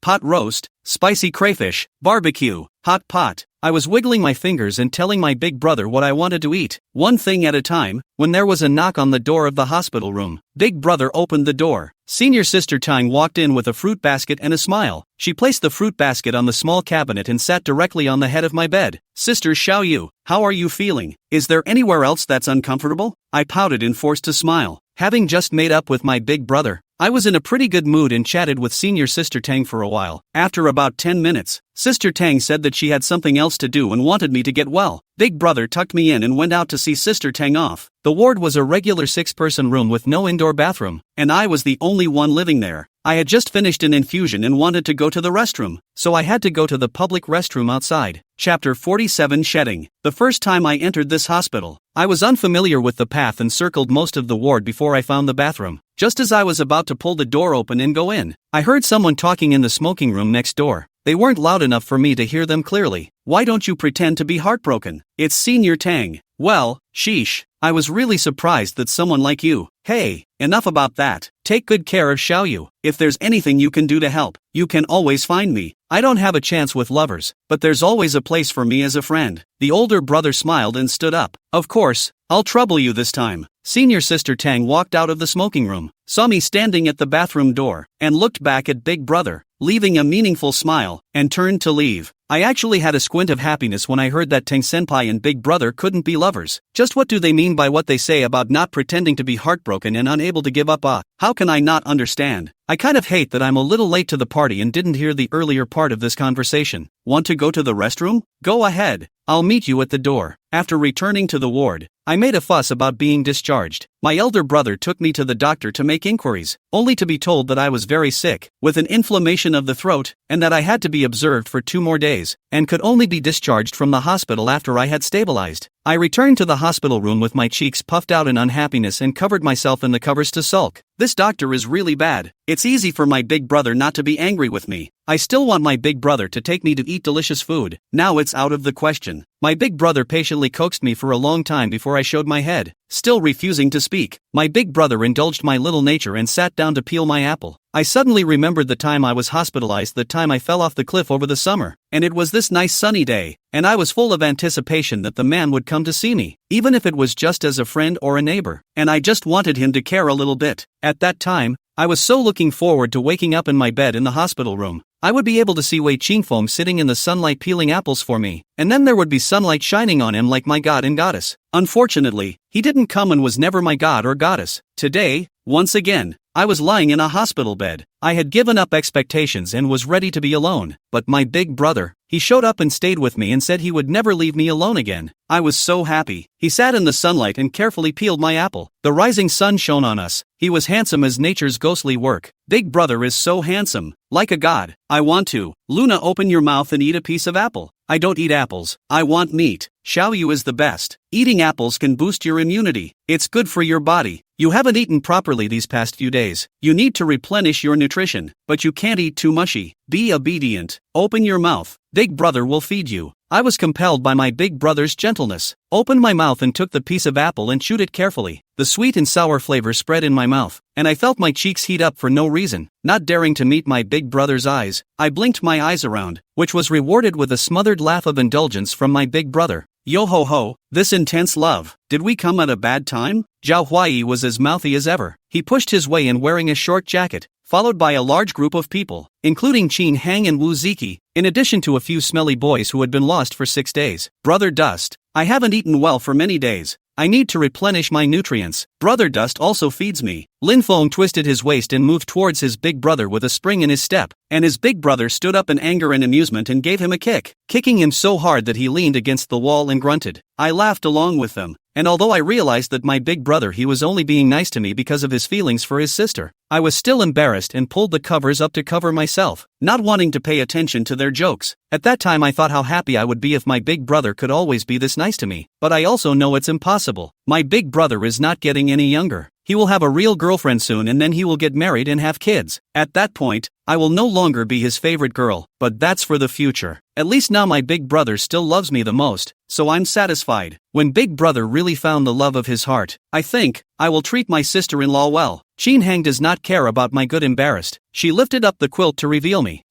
pot roast, spicy crayfish, barbecue, hot pot. I was wiggling my fingers and telling my Big Brother what I wanted to eat, one thing at a time, when there was a knock on the door of the hospital room. Big Brother opened the door. Senior Sister Tang walked in with a fruit basket and a smile. She placed the fruit basket on the small cabinet and sat directly on the head of my bed. Sister Xiao Yu, how are you feeling? Is there anywhere else that's uncomfortable? I pouted and forced a smile. Having just made up with my Big Brother, I was in a pretty good mood and chatted with Senior Sister Tang for a while. After about 10 minutes, Sister Tang said that she had something else to do and wanted me to get well. Big Brother tucked me in and went out to see Sister Tang off. The ward was a regular 6-person room with no indoor bathroom, and I was the only one living there. I had just finished an infusion and wanted to go to the restroom, so I had to go to the public restroom outside. Chapter 47 Shedding. The first time I entered this hospital, I was unfamiliar with the path and circled most of the ward before I found the bathroom. Just as I was about to pull the door open and go in, I heard someone talking in the smoking room next door. They weren't loud enough for me to hear them clearly. Why don't you pretend to be heartbroken? It's Senior Tang. Well, sheesh. I was really surprised that someone like you. Hey, enough about that. Take good care of Xiao Yu. If there's anything you can do to help, you can always find me. I don't have a chance with lovers, but there's always a place for me as a friend. The older brother smiled and stood up. Of course, I'll trouble you this time. Senior Sister Tang walked out of the smoking room, saw me standing at the bathroom door, and looked back at Big Brother. leaving a meaningful smile, and turned to leave. I actually had a squint of happiness when I heard that Tang Senpai and Big Brother couldn't be lovers. Just what do they mean by what they say about not pretending to be heartbroken and unable to give up? How can I not understand? I kind of hate that I'm a little late to the party and didn't hear the earlier part of this conversation. Want to go to the restroom? Go ahead. I'll meet you at the door. After returning to the ward, I made a fuss about being discharged. My elder brother took me to the doctor to make inquiries, only to be told that I was very sick, with an inflammation of the throat, and that I had to be observed for 2 more days, and could only be discharged from the hospital after I had stabilized. I returned to the hospital room with my cheeks puffed out in unhappiness and covered myself in the covers to sulk. This doctor is really bad. It's easy for my big brother not to be angry with me. I still want my big brother to take me to eat delicious food. Now it's out of the question. My big brother patiently coaxed me for a long time before I showed my head, still refusing to speak. My big brother indulged my little nature and sat down to peel my apple. I suddenly remembered the time I was hospitalized, the time I fell off the cliff over the summer, and it was this nice sunny day, and I was full of anticipation that the man would come to see me, even if it was just as a friend or a neighbor, and I just wanted him to care a little bit. At that time, I was so looking forward to waking up in my bed in the hospital room. I would be able to see Wei Qingfeng sitting in the sunlight peeling apples for me, and then there would be sunlight shining on him like my god and goddess. Unfortunately, he didn't come and was never my god or goddess. Today, once again, I was lying in a hospital bed. I had given up expectations and was ready to be alone, but my big brother, he showed up and stayed with me and said he would never leave me alone again. I was so happy. He sat in the sunlight and carefully peeled my apple. The rising sun shone on us. He was handsome as nature's ghostly work. Big brother is so handsome, like a god. I want to. Luna, open your mouth and eat a piece of apple. I don't eat apples. I want meat. Xiaoyu is the best. Eating apples can boost your immunity. It's good for your body. You haven't eaten properly these past few days. You need to replenish your nutrition, but you can't eat too mushy. Be obedient. Open your mouth. Big brother will feed you. I was compelled by my big brother's gentleness, opened my mouth and took the piece of apple and chewed it carefully. The sweet and sour flavor spread in my mouth, and I felt my cheeks heat up for no reason. Not daring to meet my big brother's eyes, I blinked my eyes around, which was rewarded with a smothered laugh of indulgence from my big brother. Yo ho ho, this intense love. Did we come at a bad time? Zhao Huai was as mouthy as ever. He pushed his way in wearing a short jacket, followed by a large group of people, including Qin Hang and Wu Ziki, in addition to a few smelly boys who had been lost for 6 days. Brother Dust, I haven't eaten well for many days. I need to replenish my nutrients. Brother Dust also feeds me. Lin Feng twisted his waist and moved towards his big brother with a spring in his step, and his big brother stood up in anger and amusement and gave him a kick, kicking him so hard that he leaned against the wall and grunted. I laughed along with them, and although I realized that my big brother he was only being nice to me because of his feelings for his sister, I was still embarrassed and pulled the covers up to cover myself, not wanting to pay attention to their jokes. At that time I thought how happy I would be if my big brother could always be this nice to me, but I also know it's impossible. My big brother is not getting any younger. He will have a real girlfriend soon and then he will get married and have kids. At that point, I will no longer be his favorite girl, but that's for the future. At least now my big brother still loves me the most, so I'm satisfied. When big brother really found the love of his heart, I think, I will treat my sister-in-law well. Qin Hang does not care about my good embarrassed. She lifted up the quilt to reveal me.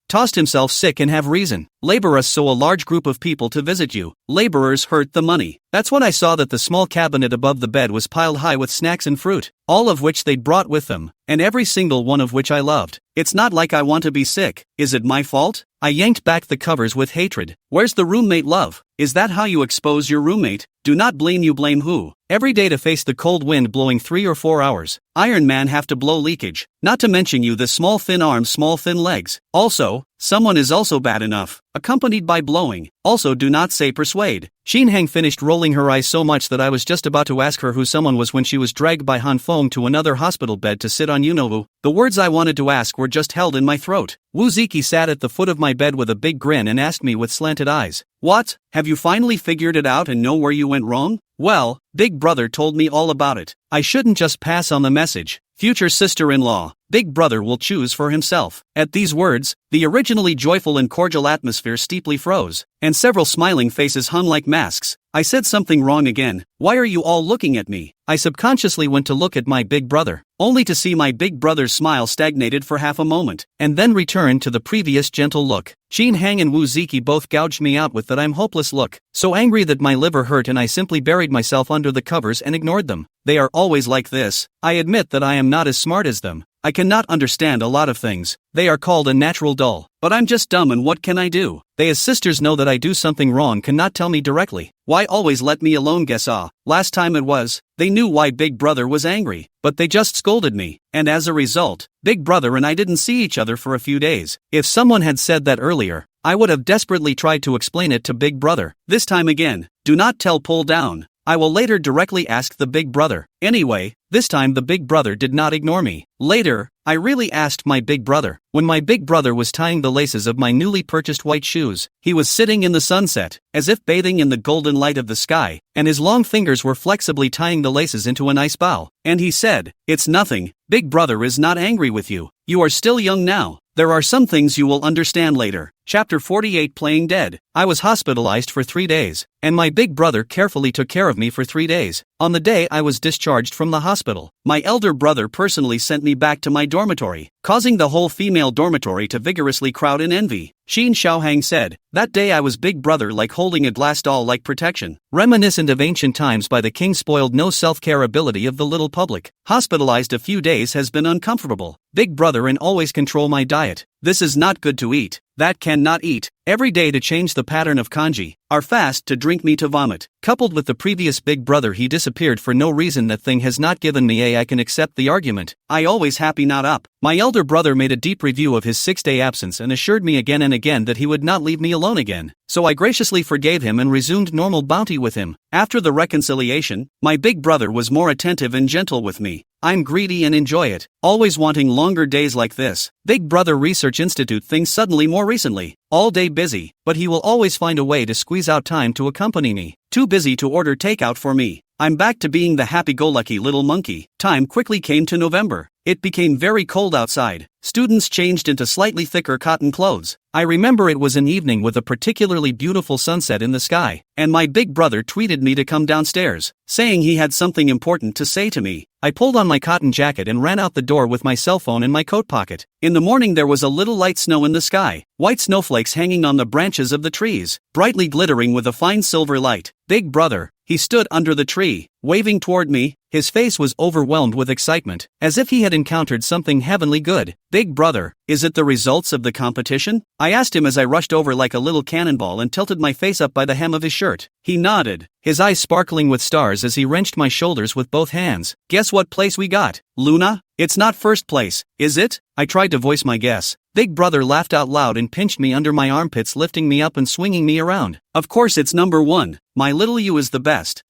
Tossed himself sick and have reason. Laborers so a large group of people to visit you. Laborers hurt the money. That's when I saw that the small cabinet above the bed was piled high with snacks and fruit, all of which they'd brought with them, and every single one of which I loved. It's not like I want to be sick. Is it my fault? I yanked back the covers with hatred. Where's the roommate love? Is that how you expose your roommate? Do not blame you, blame who? Every day to face the cold wind blowing 3 or 4 hours. Iron Man have to blow leakage. Not to mention you the small thin arms, small thin legs. Also, someone is also bad enough, accompanied by blowing. Also do not say persuade. Qin Hang finished rolling her eyes so much that I was just about to ask her who someone was when she was dragged by Han Feng to another hospital bed to sit on Yunovu. The words I wanted to ask were just held in my throat. Wu Ziki sat at the foot of my bed with a big grin and asked me with slanted eyes, "What? Have you finally figured it out and know where you went wrong?" Well, big brother told me all about it. I shouldn't just pass on the message. Future sister-in-law, big brother will choose for himself. At these words, the originally joyful and cordial atmosphere steeply froze, and several smiling faces hung like masks. I said something wrong again. Why are you all looking at me? I subconsciously went to look at my big brother, only to see my big brother's smile stagnated for half a moment, and then returned to the previous gentle look. Qin Hang and Wu Ziki both gouged me out with that I'm hopeless look, so angry that my liver hurt and I simply buried myself under the covers and ignored them. They are always like this. I admit that I am not as smart as them. I cannot understand a lot of things. They are called a natural dull. But I'm just dumb, and what can I do? They as sisters know that I do something wrong cannot tell me directly. Why always let me alone? Guess last time it was, they knew why Big Brother was angry, but they just scolded me, and as a result, Big Brother and I didn't see each other for a few days. If someone had said that earlier, I would have desperately tried to explain it to Big Brother. This time again, do not tell, pull down. I will later directly ask the Big Brother. Anyway, this time the Big Brother did not ignore me. Later, I really asked my Big Brother. When my Big Brother was tying the laces of my newly purchased white shoes, he was sitting in the sunset, as if bathing in the golden light of the sky, and his long fingers were flexibly tying the laces into a nice bow. And he said, "It's nothing, Big Brother is not angry with you. You are still young now. There are some things you will understand later." Chapter 48, Playing Dead. I was hospitalized for 3 days, and my Big Brother carefully took care of me for 3 days. On the day I was discharged from the hospital, my elder brother personally sent me back to my dormitory, causing the whole female dormitory to vigorously crowd in envy. Shin Xiaohang said, "That day I was Big Brother like holding a glass doll like protection." Reminiscent of ancient times by the king spoiled no self-care ability of the little public. Hospitalized a few days has been uncomfortable. Big Brother and always control my diet. This is not good to eat. That cannot eat. Every day to change the pattern of kanji. Are fast to drink me to vomit. Coupled with the previous Big Brother he disappeared for no reason. That thing has not given me I can accept the argument. I always happy not up. My elder brother made a deep review of his 6-day absence and assured me again and again that he would not leave me alone again. So I graciously forgave him and resumed normal bounty with him. After the reconciliation, my Big Brother was more attentive and gentle with me. I'm greedy and enjoy it, always wanting longer days like this. Big Brother Research Institute things suddenly more recently. All day busy, but he will always find a way to squeeze out time to accompany me. Too busy to order takeout for me. I'm back to being the happy-go-lucky little monkey. Time quickly came to November. It became very cold outside. Students changed into slightly thicker cotton clothes. I remember it was an evening with a particularly beautiful sunset in the sky, and my Big Brother tweeted me to come downstairs, saying he had something important to say to me. I pulled on my cotton jacket and ran out the door with my cell phone in my coat pocket. In the morning there was a little light snow in the sky, white snowflakes hanging on the branches of the trees, brightly glittering with a fine silver light. Big Brother, he stood under the tree, waving toward me. His face was overwhelmed with excitement, as if he had encountered something heavenly good. Big Brother, is it the results of the competition? I asked him as I rushed over like a little cannonball and tilted my face up by the hem of his shirt. He nodded, his eyes sparkling with stars as he wrenched my shoulders with both hands. Guess what place we got, Luna? It's not first place, is it? I tried to voice my guess. Big Brother laughed out loud and pinched me under my armpits, lifting me up and swinging me around. Of course it's number 1. My little you is the best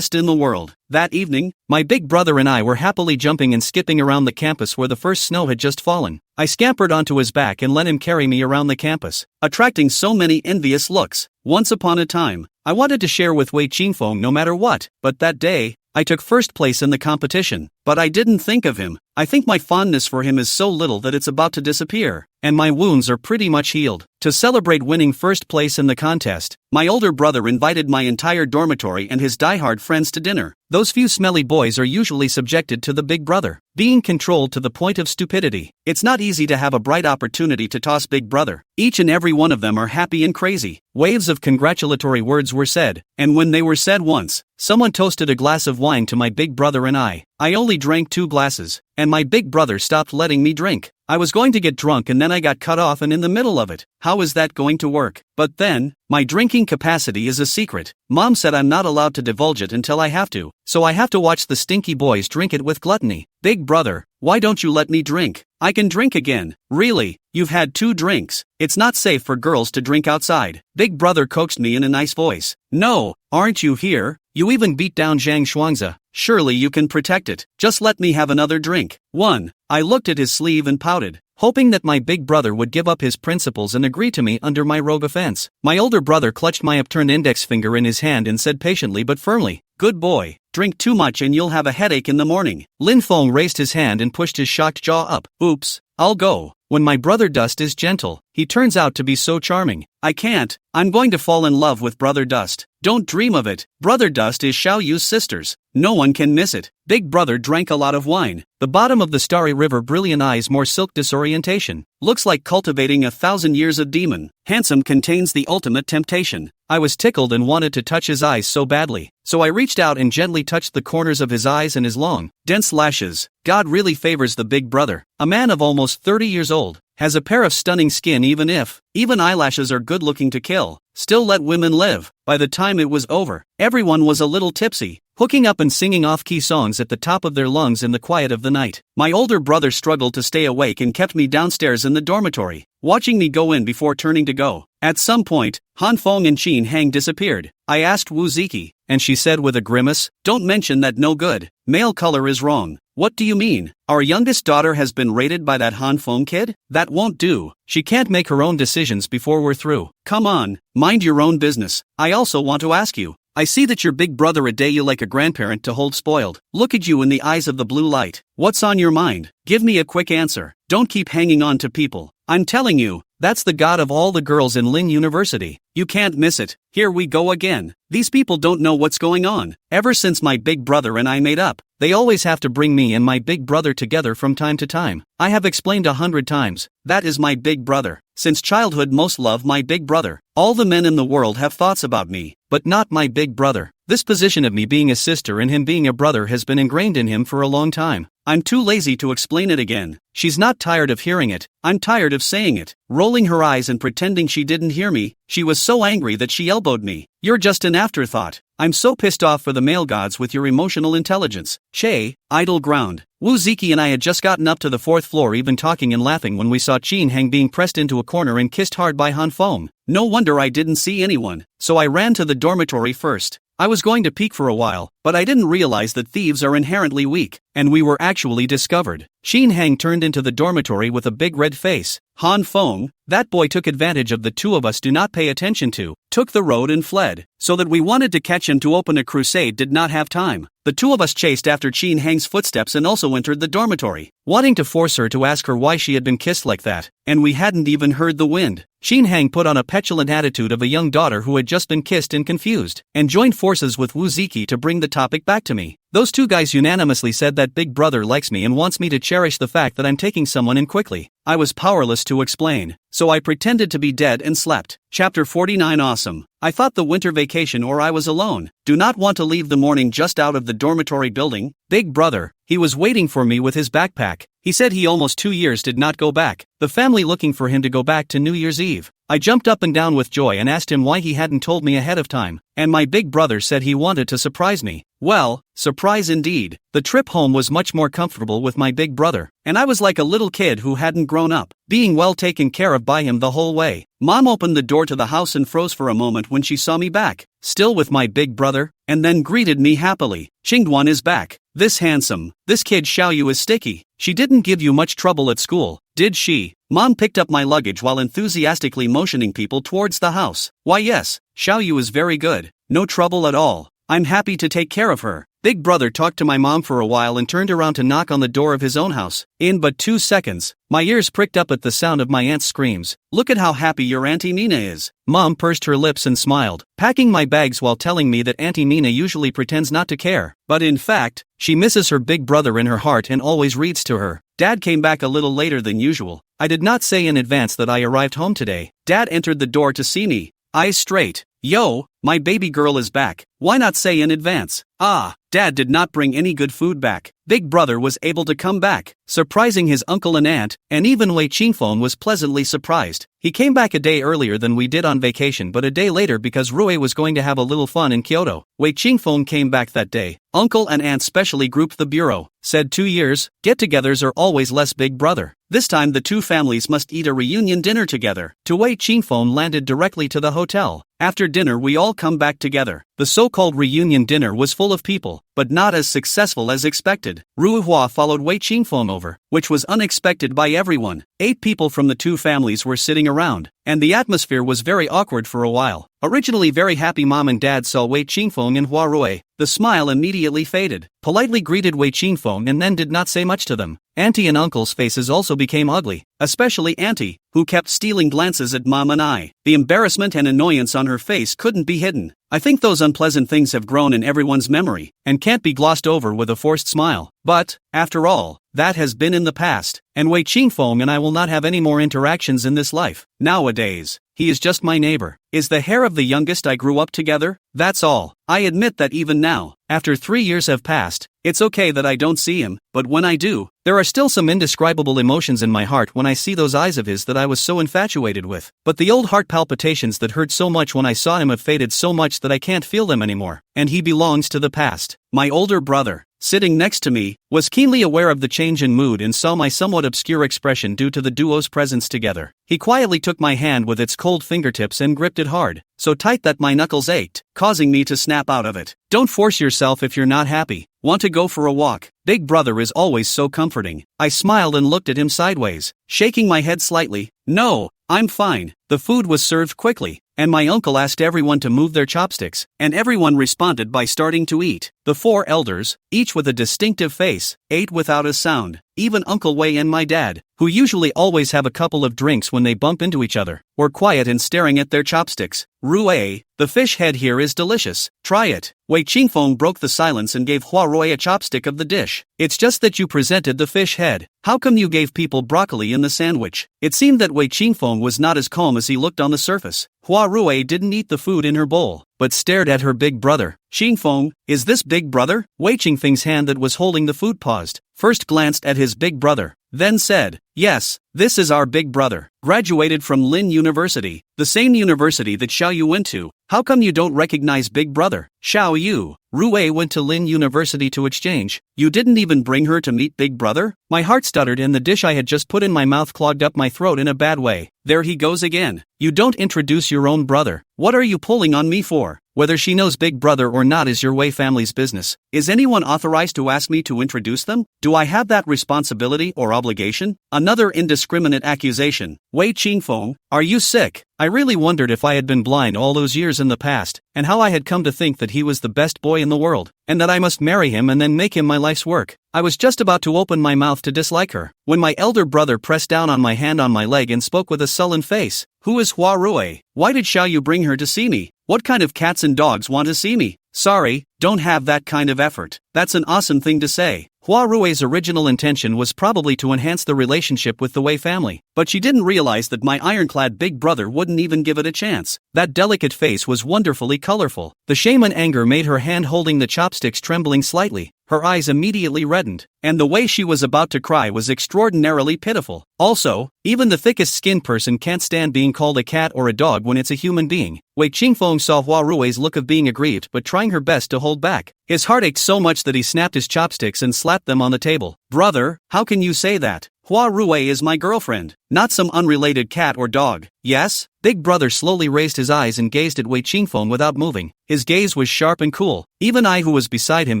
in the world. That evening, my Big Brother and I were happily jumping and skipping around the campus where the first snow had just fallen. I scampered onto his back and let him carry me around the campus, attracting so many envious looks. Once upon a time, I wanted to share with Wei Qingfeng no matter what, but that day, I took first place in the competition, but I didn't think of him. I think my fondness for him is so little that it's about to disappear, and my wounds are pretty much healed. To celebrate winning first place in the contest, my older brother invited my entire dormitory and his diehard friends to dinner. Those few smelly boys are usually subjected to the Big Brother, being controlled to the point of stupidity. It's not easy to have a bright opportunity to toss Big Brother. Each and every one of them are happy and crazy. Waves of congratulatory words were said, and when they were said once, someone toasted a glass of wine to my Big Brother and I. I only drank 2 glasses, and my Big Brother stopped letting me drink. I was going to get drunk and then I got cut off and in the middle of it. How is that going to work? But then, my drinking capacity is a secret. Mom said I'm not allowed to divulge it until I have to, so I have to watch the stinky boys drink it with gluttony. Big Brother, why don't you let me drink? I can drink again. Really? You've had 2 drinks. It's not safe for girls to drink outside. Big Brother coaxed me in a nice voice. No, aren't you here? You even beat down Zhang Shuangzi. Surely you can protect it. Just let me have another drink. 1. I looked at his sleeve and pouted, hoping that my Big Brother would give up his principles and agree to me under my rogue offense. My older brother clutched my upturned index finger in his hand and said patiently but firmly, "Good boy, drink too much and you'll have a headache in the morning." Lin Feng raised his hand and pushed his shocked jaw up. Oops, I'll go. When my brother Dust is gentle, he turns out to be so charming. I can't, I'm going to fall in love with Brother Dust. Don't dream of it. Brother Dust is Xiao Yu's sisters. No one can miss it. Big Brother drank a lot of wine. The bottom of the starry river brilliant eyes more silk disorientation. Looks like cultivating 1,000 years of demon. Handsome contains the ultimate temptation. I was tickled and wanted to touch his eyes so badly, so I reached out and gently touched the corners of his eyes and his long, dense lashes. God really favors the big brother. A man of almost 30 years old has a pair of stunning skin even eyelashes are good looking to kill. Still let women live. By the time it was over, everyone was a little tipsy, hooking up and singing off-key songs at the top of their lungs in the quiet of the night. My older brother struggled to stay awake and kept me downstairs in the dormitory, watching me go in before turning to go. At some point, Han Feng and Qin Hang disappeared. I asked Wu Ziki, and she said with a grimace, "Don't mention that, no good. Male color is wrong." "What do you mean? Our youngest daughter has been raided by that Han Feng kid? That won't do. She can't make her own decisions before we're through." "Come on, mind your own business. I also want to ask you. I see that your big brother adore you like a grandparent to hold spoiled. Look at you in the eyes of the blue light. What's on your mind? Give me a quick answer. Don't keep hanging on to people. I'm telling you, that's the god of all the girls in Ling University. You can't miss it." Here we go again. These people don't know what's going on. Ever since my big brother and I made up, they always have to bring me and my big brother together from time to time. I have explained 100 times, that is my big brother. Since childhood most love my big brother. All the men in the world have thoughts about me, but not my big brother. This position of me being a sister and him being a brother has been ingrained in him for a long time. I'm too lazy to explain it again. She's not tired of hearing it. I'm tired of saying it. Rolling her eyes and pretending she didn't hear me, she was so angry that she elbowed me. "You're just an afterthought. I'm so pissed off for the male gods with your emotional intelligence." Che, idle ground. Wu Ziki and I had just gotten up to the 4th floor even talking and laughing when we saw Qin Hang being pressed into a corner and kissed hard by Han Feng. No wonder I didn't see anyone, so I ran to the dormitory first. I was going to peek for a while, but I didn't realize that thieves are inherently weak, and we were actually discovered. Qin Hang turned into the dormitory with a big red face. Han Feng, that boy took advantage of the two of us do not pay attention to, took the road and fled, so that we wanted to catch him to open a crusade did not have time. The two of us chased after Qin Hang's footsteps and also entered the dormitory, wanting to force her to ask her why she had been kissed like that, and we hadn't even heard the wind. Qin Hang put on a petulant attitude of a young daughter who had just been kissed and confused, and joined forces with Wu Ziki to bring the topic back to me. Those two guys unanimously said that big brother likes me and wants me to cherish the fact that I'm taking someone in quickly. I was powerless to explain, so I pretended to be dead and slept. Chapter 49 Awesome. I thought the winter vacation or I was alone. Do not want to leave the morning just out of the dormitory building. Big brother, he was waiting for me with his backpack. He said he almost 2 years did not go back. The family looking for him to go back to New Year's Eve. I jumped up and down with joy and asked him why he hadn't told me ahead of time, and my big brother said he wanted to surprise me. Well, surprise indeed. The trip home was much more comfortable with my big brother, and I was like a little kid who hadn't grown up, being well taken care of by him the whole way. Mom opened the door to the house and froze for a moment when she saw me back, still with my big brother, and then greeted me happily. "Qingduan is back. This handsome. This kid Xiaoyu is sticky. She didn't give you much trouble at school, did she?" Mom picked up my luggage while enthusiastically motioning people towards the house. "Why yes, Xiaoyu is very good. No trouble at all. I'm happy to take care of her." Big brother talked to my mom for a while and turned around to knock on the door of his own house. In but 2 seconds, my ears pricked up at the sound of my aunt's screams. "Look at how happy your Auntie Mina is." Mom pursed her lips and smiled, packing my bags while telling me that Auntie Mina usually pretends not to care, but in fact, she misses her big brother in her heart and always reads to her. Dad came back a little later than usual. I did not say in advance that I arrived home today. Dad entered the door to see me, eyes straight. "Yo, my baby girl is back. Why not say in advance?" Ah, Dad did not bring any good food back. Big brother was able to come back, surprising his uncle and aunt, and even Wei Qingfeng was pleasantly surprised. He came back a day earlier than we did on vacation but a day later because Rui was going to have a little fun in Kyoto. Wei Qingfeng came back that day. Uncle and aunt specially grouped the bureau, said 2 years, get-togethers are always less big brother. This time the two families must eat a reunion dinner together. To Wei Qingfeng landed directly to the hotel. After dinner we all come back together. The so-called reunion dinner was full of people, but not as successful as expected. Ru Hua followed Wei Qingfeng over, which was unexpected by everyone. 8 people from the two families were sitting around, and the atmosphere was very awkward for a while. Originally very happy mom and dad saw Wei Qingfeng and Hua Rui. The smile immediately faded, politely greeted Wei Qingfeng and then did not say much to them. Auntie and uncle's faces also became ugly, especially Auntie, who kept stealing glances at mom and I. The embarrassment and annoyance on her face couldn't be hidden. I think those unpleasant things have grown in everyone's memory, and can't be glossed over with a forced smile. But, after all, that has been in the past, and Wei Qingfeng and I will not have any more interactions in this life. Nowadays, he is just my neighbor. Is the hair of the youngest I grew up together? That's all. I admit that even now, after 3 years have passed, it's okay that I don't see him, but when I do, there are still some indescribable emotions in my heart when I see those eyes of his that I was so infatuated with. But the old heart palpitations that hurt so much when I saw him have faded so much that I can't feel them anymore, and he belongs to the past. My older brother, sitting next to me, was keenly aware of the change in mood and saw my somewhat obscure expression due to the duo's presence together. He quietly took my hand with its cold fingertips and gripped it hard, so tight that my knuckles ached, causing me to snap out of it. Don't force yourself if you're not happy. Want to go for a walk? Big brother is always so comforting. I smiled and looked at him sideways, shaking my head slightly. No, I'm fine. The food was served quickly, and my uncle asked everyone to move their chopsticks, and everyone responded by starting to eat. The 4 elders, each with a distinctive face, ate without a sound. Even Uncle Wei and my dad, who usually always have a couple of drinks when they bump into each other, were quiet and staring at their chopsticks. Rui, the fish head here is delicious. Try it. Wei Qingfeng broke the silence and gave Hua Rui a chopstick of the dish. It's just that you presented the fish head. How come you gave people broccoli in the sandwich? It seemed that Wei Qingfeng was not as calm as he looked on the surface. Hua Rui didn't eat the food in her bowl, but stared at her big brother. Qingfeng, is this big brother? Wei Qingfeng's hand that was holding the food paused, first glanced at his big brother, then said, yes, this is our big brother. Graduated from Lin University, the same university that Xiao Yu went to. How come you don't recognize big brother? Xiao Yu. Rui went to Lin University to exchange. You didn't even bring her to meet big brother? My heart stuttered and the dish I had just put in my mouth clogged up my throat in a bad way. There he goes again. You don't introduce your own brother. What are you pulling on me for? Whether she knows big brother or not is your Wei family's business. Is anyone authorized to ask me to introduce them? Do I have that responsibility or obligation? Another indiscriminate accusation. Wei Qingfeng, are you sick? I really wondered if I had been blind all those years in the past, and how I had come to think that he was the best boy in the world, and that I must marry him and then make him my life's work. I was just about to open my mouth to dislike her, when my elder brother pressed down on my hand on my leg and spoke with a sullen face. Who is Hua Rui? Why did Xiao Yu bring her to see me? What kind of cats and dogs want to see me? Sorry, don't have that kind of effort. That's an awesome thing to say. Hua Rui's original intention was probably to enhance the relationship with the Wei family, but she didn't realize that my ironclad big brother wouldn't even give it a chance. That delicate face was wonderfully colorful. The shame and anger made her hand holding the chopsticks trembling slightly. Her eyes immediately reddened, and the way she was about to cry was extraordinarily pitiful. Also, even the thickest-skinned person can't stand being called a cat or a dog when it's a human being. Wei Qingfeng saw Hua Rui's look of being aggrieved but trying her best to hold back. His heart ached so much that he snapped his chopsticks and slapped them on the table. Brother, how can you say that? Hua Rui is my girlfriend, not some unrelated cat or dog. Yes? Big brother slowly raised his eyes and gazed at Wei Qingfeng without moving. His gaze was sharp and cool. Even I who was beside him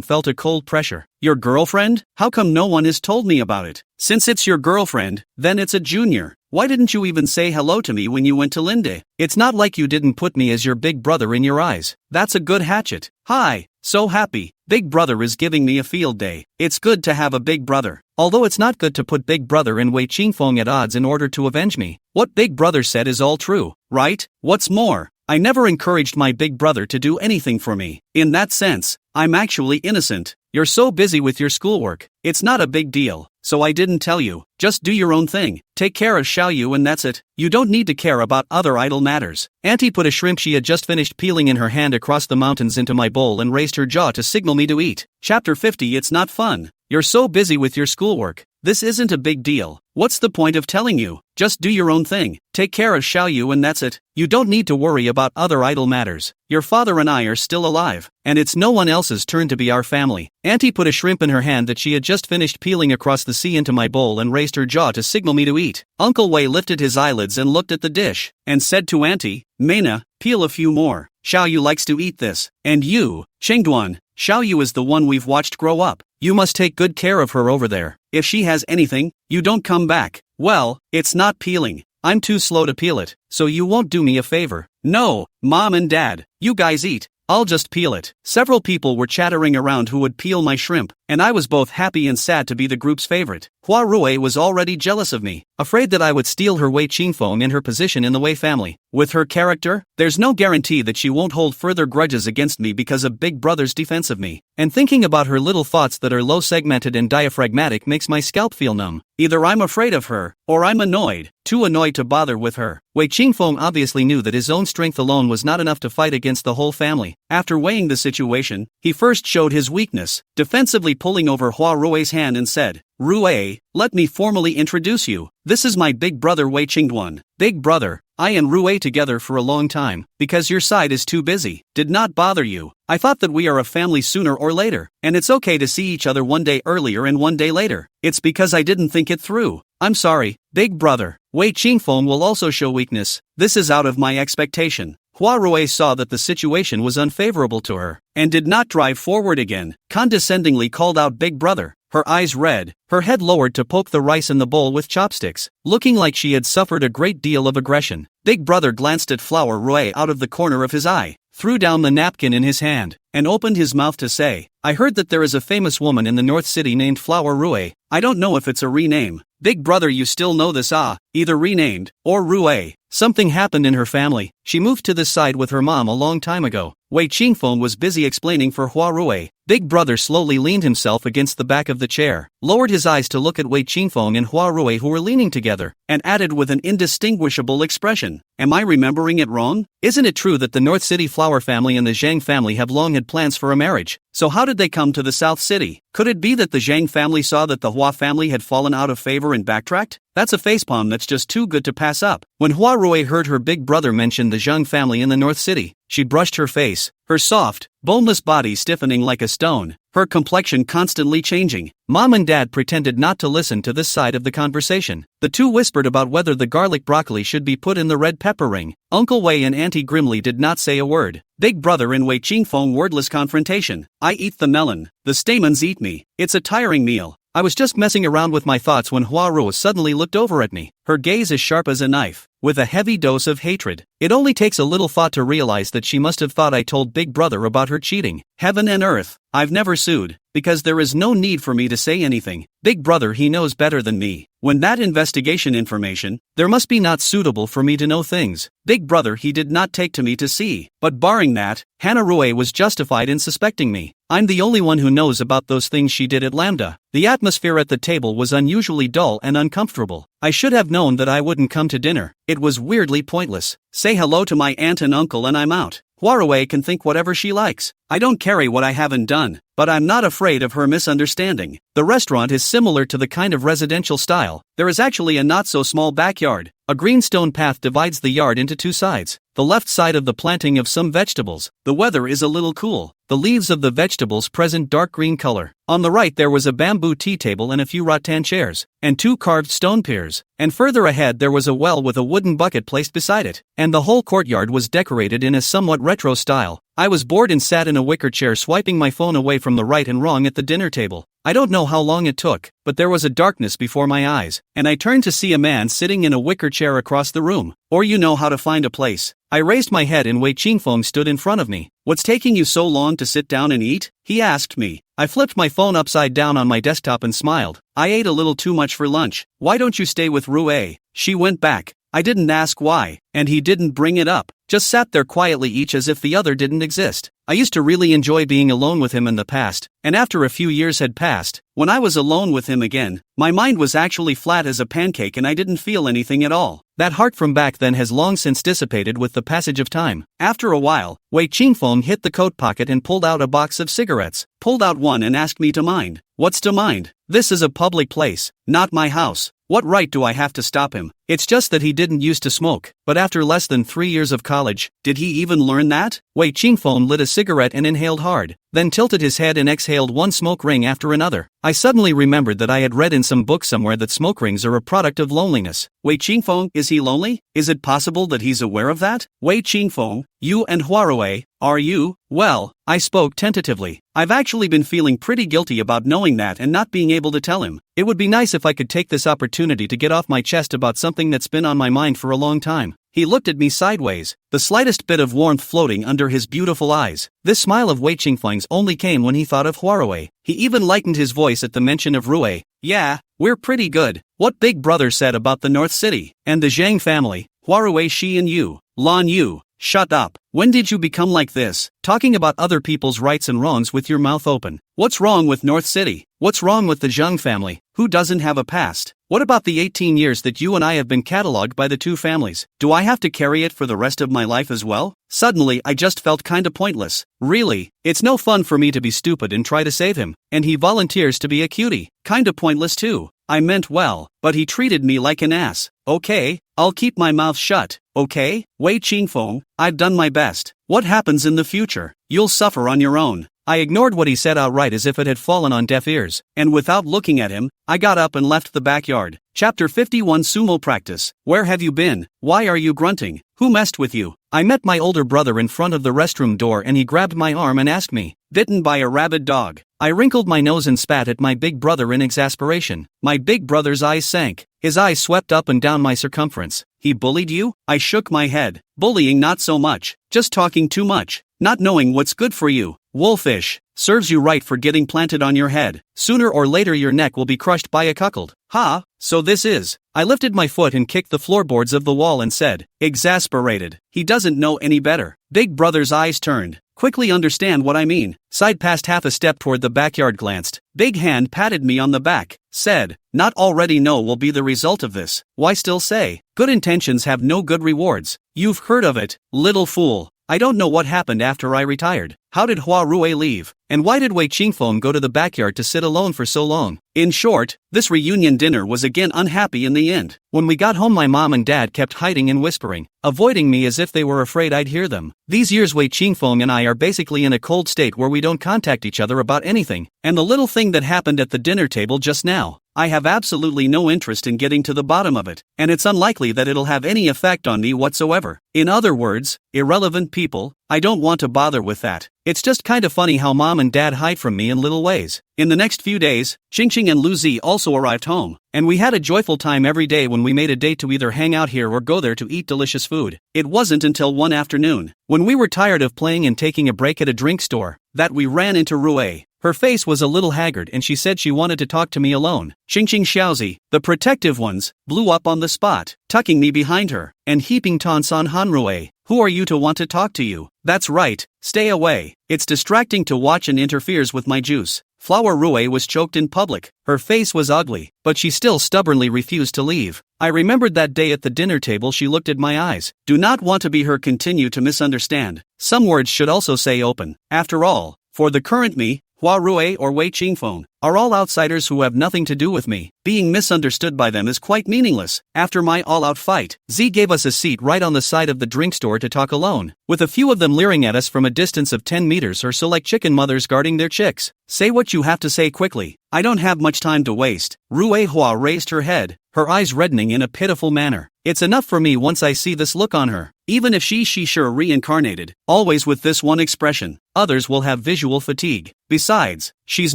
felt a cold pressure. Your girlfriend? How come no one has told me about it? Since it's your girlfriend, then it's a junior. Why didn't you even say hello to me when you went to Linde? It's not like you didn't put me as your big brother in your eyes. That's a good hatchet. Hi, so happy. Big brother is giving me a field day. It's good to have a big brother. Although it's not good to put big brother and Wei Qingfeng at odds in order to avenge me. What big brother said is all true, right? What's more, I never encouraged my big brother to do anything for me. In that sense, I'm actually innocent. You're so busy with your schoolwork. It's not a big deal, so I didn't tell you. Just do your own thing. Take care of Xiao Yu and that's it. You don't need to care about other idle matters. Auntie put a shrimp she had just finished peeling in her hand across the mountains into my bowl and raised her jaw to signal me to eat. Chapter 50. It's not fun. You're so busy with your schoolwork. This isn't a big deal. What's the point of telling you? Just do your own thing. Take care of Xiao Yu and that's it. You don't need to worry about other idle matters. Your father and I are still alive, and it's no one else's turn to be our family. Auntie put a shrimp in her hand that she had just finished peeling across the sea into my bowl and raised her jaw to signal me to eat. Uncle Wei lifted his eyelids and looked at the dish, and said to Auntie, Mena, peel a few more. Xiao Yu likes to eat this. And you, Chengduan, Xiao Yu is the one we've watched grow up. You must take good care of her over there. If she has anything, you don't come back. Well, it's not peeling. I'm too slow to peel it, so you won't do me a favor. No, Mom and Dad, you guys eat. I'll just peel it. Several people were chattering around who would peel my shrimp, and I was both happy and sad to be the group's favorite. Hua Rui was already jealous of me, afraid that I would steal her Wei Qingfeng and her position in the Wei family. With her character, there's no guarantee that she won't hold further grudges against me because of Big Brother's defense of me. and thinking about her little thoughts that are low segmented and diaphragmatic makes my scalp feel numb. Either I'm afraid of her, or I'm annoyed, too annoyed to bother with her. Wei Qingfeng obviously knew that his own strength alone was not enough to fight against the whole family. After weighing the situation, he first showed his weakness, defensively pulling over Hua Rui's hand and said, "Rui, let me formally introduce you. This is my big brother Wei Qingduan." Big brother, I and Rui together for a long time, because your side is too busy, did not bother you. I thought that we are a family sooner or later, and it's okay to see each other one day earlier and one day later. It's because I didn't think it through. I'm sorry, big brother. Wei Qingfeng will also show weakness. This is out of my expectation. Hua Rui saw that the situation was unfavorable to her, and did not drive forward again, condescendingly called out big brother. Her eyes red, her head lowered to poke the rice in the bowl with chopsticks, looking like she had suffered a great deal of aggression. Big brother glanced at Flower Rui out of the corner of his eye, threw down the napkin in his hand, and opened his mouth to say, "I heard that there is a famous woman in the North City named Flower Rui. I don't know if it's a rename." Big brother, you still know this? Either renamed, or Rui. Something happened in her family. She moved to this side with her mom a long time ago. Wei Qingfeng was busy explaining for Hua Rui. Big brother slowly leaned himself against the back of the chair, lowered his eyes to look at Wei Qingfeng and Hua Rui who were leaning together, and added with an indistinguishable expression, "Am I remembering it wrong? Isn't it true that the North City Flower family and the Zhang family have long had plans for a marriage? So how did they come to the South City? Could it be that the Zhang family saw that the Hua family had fallen out of favor and backtracked? That's a facepalm that's just too good to pass up." When Hua Rui heard her big brother mention the Zhang family in the North City, she brushed her face, her soft, boneless body stiffening like a stone, her complexion constantly changing. Mom and Dad pretended not to listen to this side of the conversation. The two whispered about whether the garlic broccoli should be put in the red pepper ring. Uncle Wei and Auntie Grimly did not say a word. Big brother and Wei Qingfeng wordless confrontation. I eat the melon, the stamens eat me. It's a tiring meal. I was just messing around with my thoughts when Hua Rui suddenly looked over at me, her gaze as sharp as a knife, with a heavy dose of hatred. It only takes a little thought to realize that she must have thought I told big brother about her cheating. Heaven and earth, I've never sued, because there is no need for me to say anything. Big brother, he knows better than me. When that investigation information, there must be not suitable for me to know things. Big brother, he did not take to me to see. But barring that, Hana Rui was justified in suspecting me. I'm the only one who knows about those things she did at Lambda. The atmosphere at the table was unusually dull and uncomfortable. I should have known that I wouldn't come to dinner. It was weirdly pointless. Say hello to my aunt and uncle and I'm out. Hua Rui can think whatever she likes. I don't carry what I haven't done, but I'm not afraid of her misunderstanding. The restaurant is similar to the kind of residential style. There is actually a not-so-small backyard. A green stone path divides the yard into two sides. The left side of the planting of some vegetables. The weather is a little cool. The leaves of the vegetables present dark green color. On the right there was a bamboo tea table and a few rattan chairs, and two carved stone piers. And further ahead there was a well with a wooden bucket placed beside it. And the whole courtyard was decorated in a somewhat retro style. I was bored and sat in a wicker chair swiping my phone away from the right and wrong at the dinner table. I don't know how long it took, but there was a darkness before my eyes, and I turned to see a man sitting in a wicker chair across the room. Or you know how to find a place. I raised my head and Wei Qingfeng stood in front of me. "What's taking you so long to sit down and eat?" he asked me. I flipped my phone upside down on my desktop and smiled. "I ate a little too much for lunch. Why don't you stay with Rui?" She went back. I didn't ask why, and he didn't bring it up. Just sat there quietly, each as if the other didn't exist. I used to really enjoy being alone with him in the past, and after a few years had passed, when I was alone with him again, my mind was actually flat as a pancake and I didn't feel anything at all. That heart from back then has long since dissipated with the passage of time. After a while, Wei Qingfeng hit the coat pocket and pulled out a box of cigarettes, pulled out one and asked me to mind. What's to mind? This is a public place, not my house. What right do I have to stop him? It's just that he didn't used to smoke, but after less than 3 years of college, did he even learn that? Wei Qingfeng lit a cigarette and inhaled hard, then tilted his head and exhaled one smoke ring after another. I suddenly remembered that I had read in some book somewhere that smoke rings are a product of loneliness. Wei Qingfeng, is he lonely? Is it possible that he's aware of that? Wei Qingfeng, you and Hua Rui, are you? Well, I spoke tentatively. I've actually been feeling pretty guilty about knowing that and not being able to tell him. It would be nice if I could take this opportunity to get off my chest about something that's been on my mind for a long time. He looked at me sideways, the slightest bit of warmth floating under his beautiful eyes. This smile of Wei Qingfeng's only came when he thought of Hua Rui. He even lightened his voice at the mention of Rui. Yeah, we're pretty good. What Big Brother said about the North City and the Zhang family. Hua Rui, she and you, Lan Yu, Shut up. When did you become like this, talking about other people's rights and wrongs with your mouth open? What's wrong with North City? What's wrong with the Zhang family, who doesn't have a past? What about the 18 years that you and I have been catalogued by the two families? Do I have to carry it for the rest of my life as well? Suddenly I just felt kinda pointless. Really, it's no fun for me to be stupid and try to save him, and he volunteers to be a cutie. Kinda pointless too. I meant well, but he treated me like an ass. Okay, I'll keep my mouth shut, okay? Wei Qingfeng, I've done my best. What happens in the future? You'll suffer on your own. I ignored what he said outright as if it had fallen on deaf ears, and without looking at him, I got up and left the backyard. Chapter 51 Sumo Practice. Where have you been? Why are you grunting? Who messed with you? I met my older brother in front of the restroom door and he grabbed my arm and asked me, "Bitten by a rabid dog?" I wrinkled my nose and spat at my big brother in exasperation. My big brother's eyes sank. His eyes swept up and down my circumference. He bullied you? I shook my head. Bullying not so much. Just talking too much. Not knowing what's good for you. Wolfish. Serves you right for getting planted on your head. Sooner or later your neck will be crushed by a cuckold. Ha, so this is. I lifted my foot and kicked the floorboards of the wall and said, exasperated. He doesn't know any better. Big brother's eyes turned. Quickly understand what I mean. Side passed half a step toward the backyard, glanced. Big hand patted me on the back. Said, not already know will be the result of this. Why still say? Good intentions have no good rewards. You've heard of it, little fool. I don't know what happened after I retired. How did Hua Rui leave? And why did Wei Qingfeng go to the backyard to sit alone for so long? In short, this reunion dinner was again unhappy in the end. When we got home my mom and dad kept hiding and whispering, avoiding me as if they were afraid I'd hear them. These years Wei Qingfeng and I are basically in a cold state where we don't contact each other about anything. And the little thing that happened at the dinner table just now, I have absolutely no interest in getting to the bottom of it, and it's unlikely that it'll have any effect on me whatsoever. In other words, irrelevant people, I don't want to bother with that. It's just kinda funny how mom and dad hide from me in little ways. In the next few days, Xingxing and Lu Zi also arrived home, and we had a joyful time every day when we made a date to either hang out here or go there to eat delicious food. It wasn't until one afternoon, when we were tired of playing and taking a break at a drink store, that we ran into Rui. Her face was a little haggard and she said she wanted to talk to me alone. Xingxing Xiaozi, the protective ones, blew up on the spot, tucking me behind her, and heaping taunts on Han Rui. Who are you to want to talk to you? That's right, stay away. It's distracting to watch and interferes with my juice. Flower Rui was choked in public. Her face was ugly, but she still stubbornly refused to leave. I remembered that day at the dinner table she looked at my eyes. Do not want to be her, continue to misunderstand. Some words should also say open. After all, for the current me, Hua Rui or Wei Qingfeng are all outsiders who have nothing to do with me. Being misunderstood by them is quite meaningless. After my all-out fight, Z gave us a seat right on the side of the drink store to talk alone, with a few of them leering at us from a distance of 10 meters or so like chicken mothers guarding their chicks. Say what you have to say quickly. I don't have much time to waste. Rui Hua raised her head, her eyes reddening in a pitiful manner. It's enough for me once I see this look on her. Even if she sure reincarnated, always with this one expression, others will have visual fatigue. Besides, she's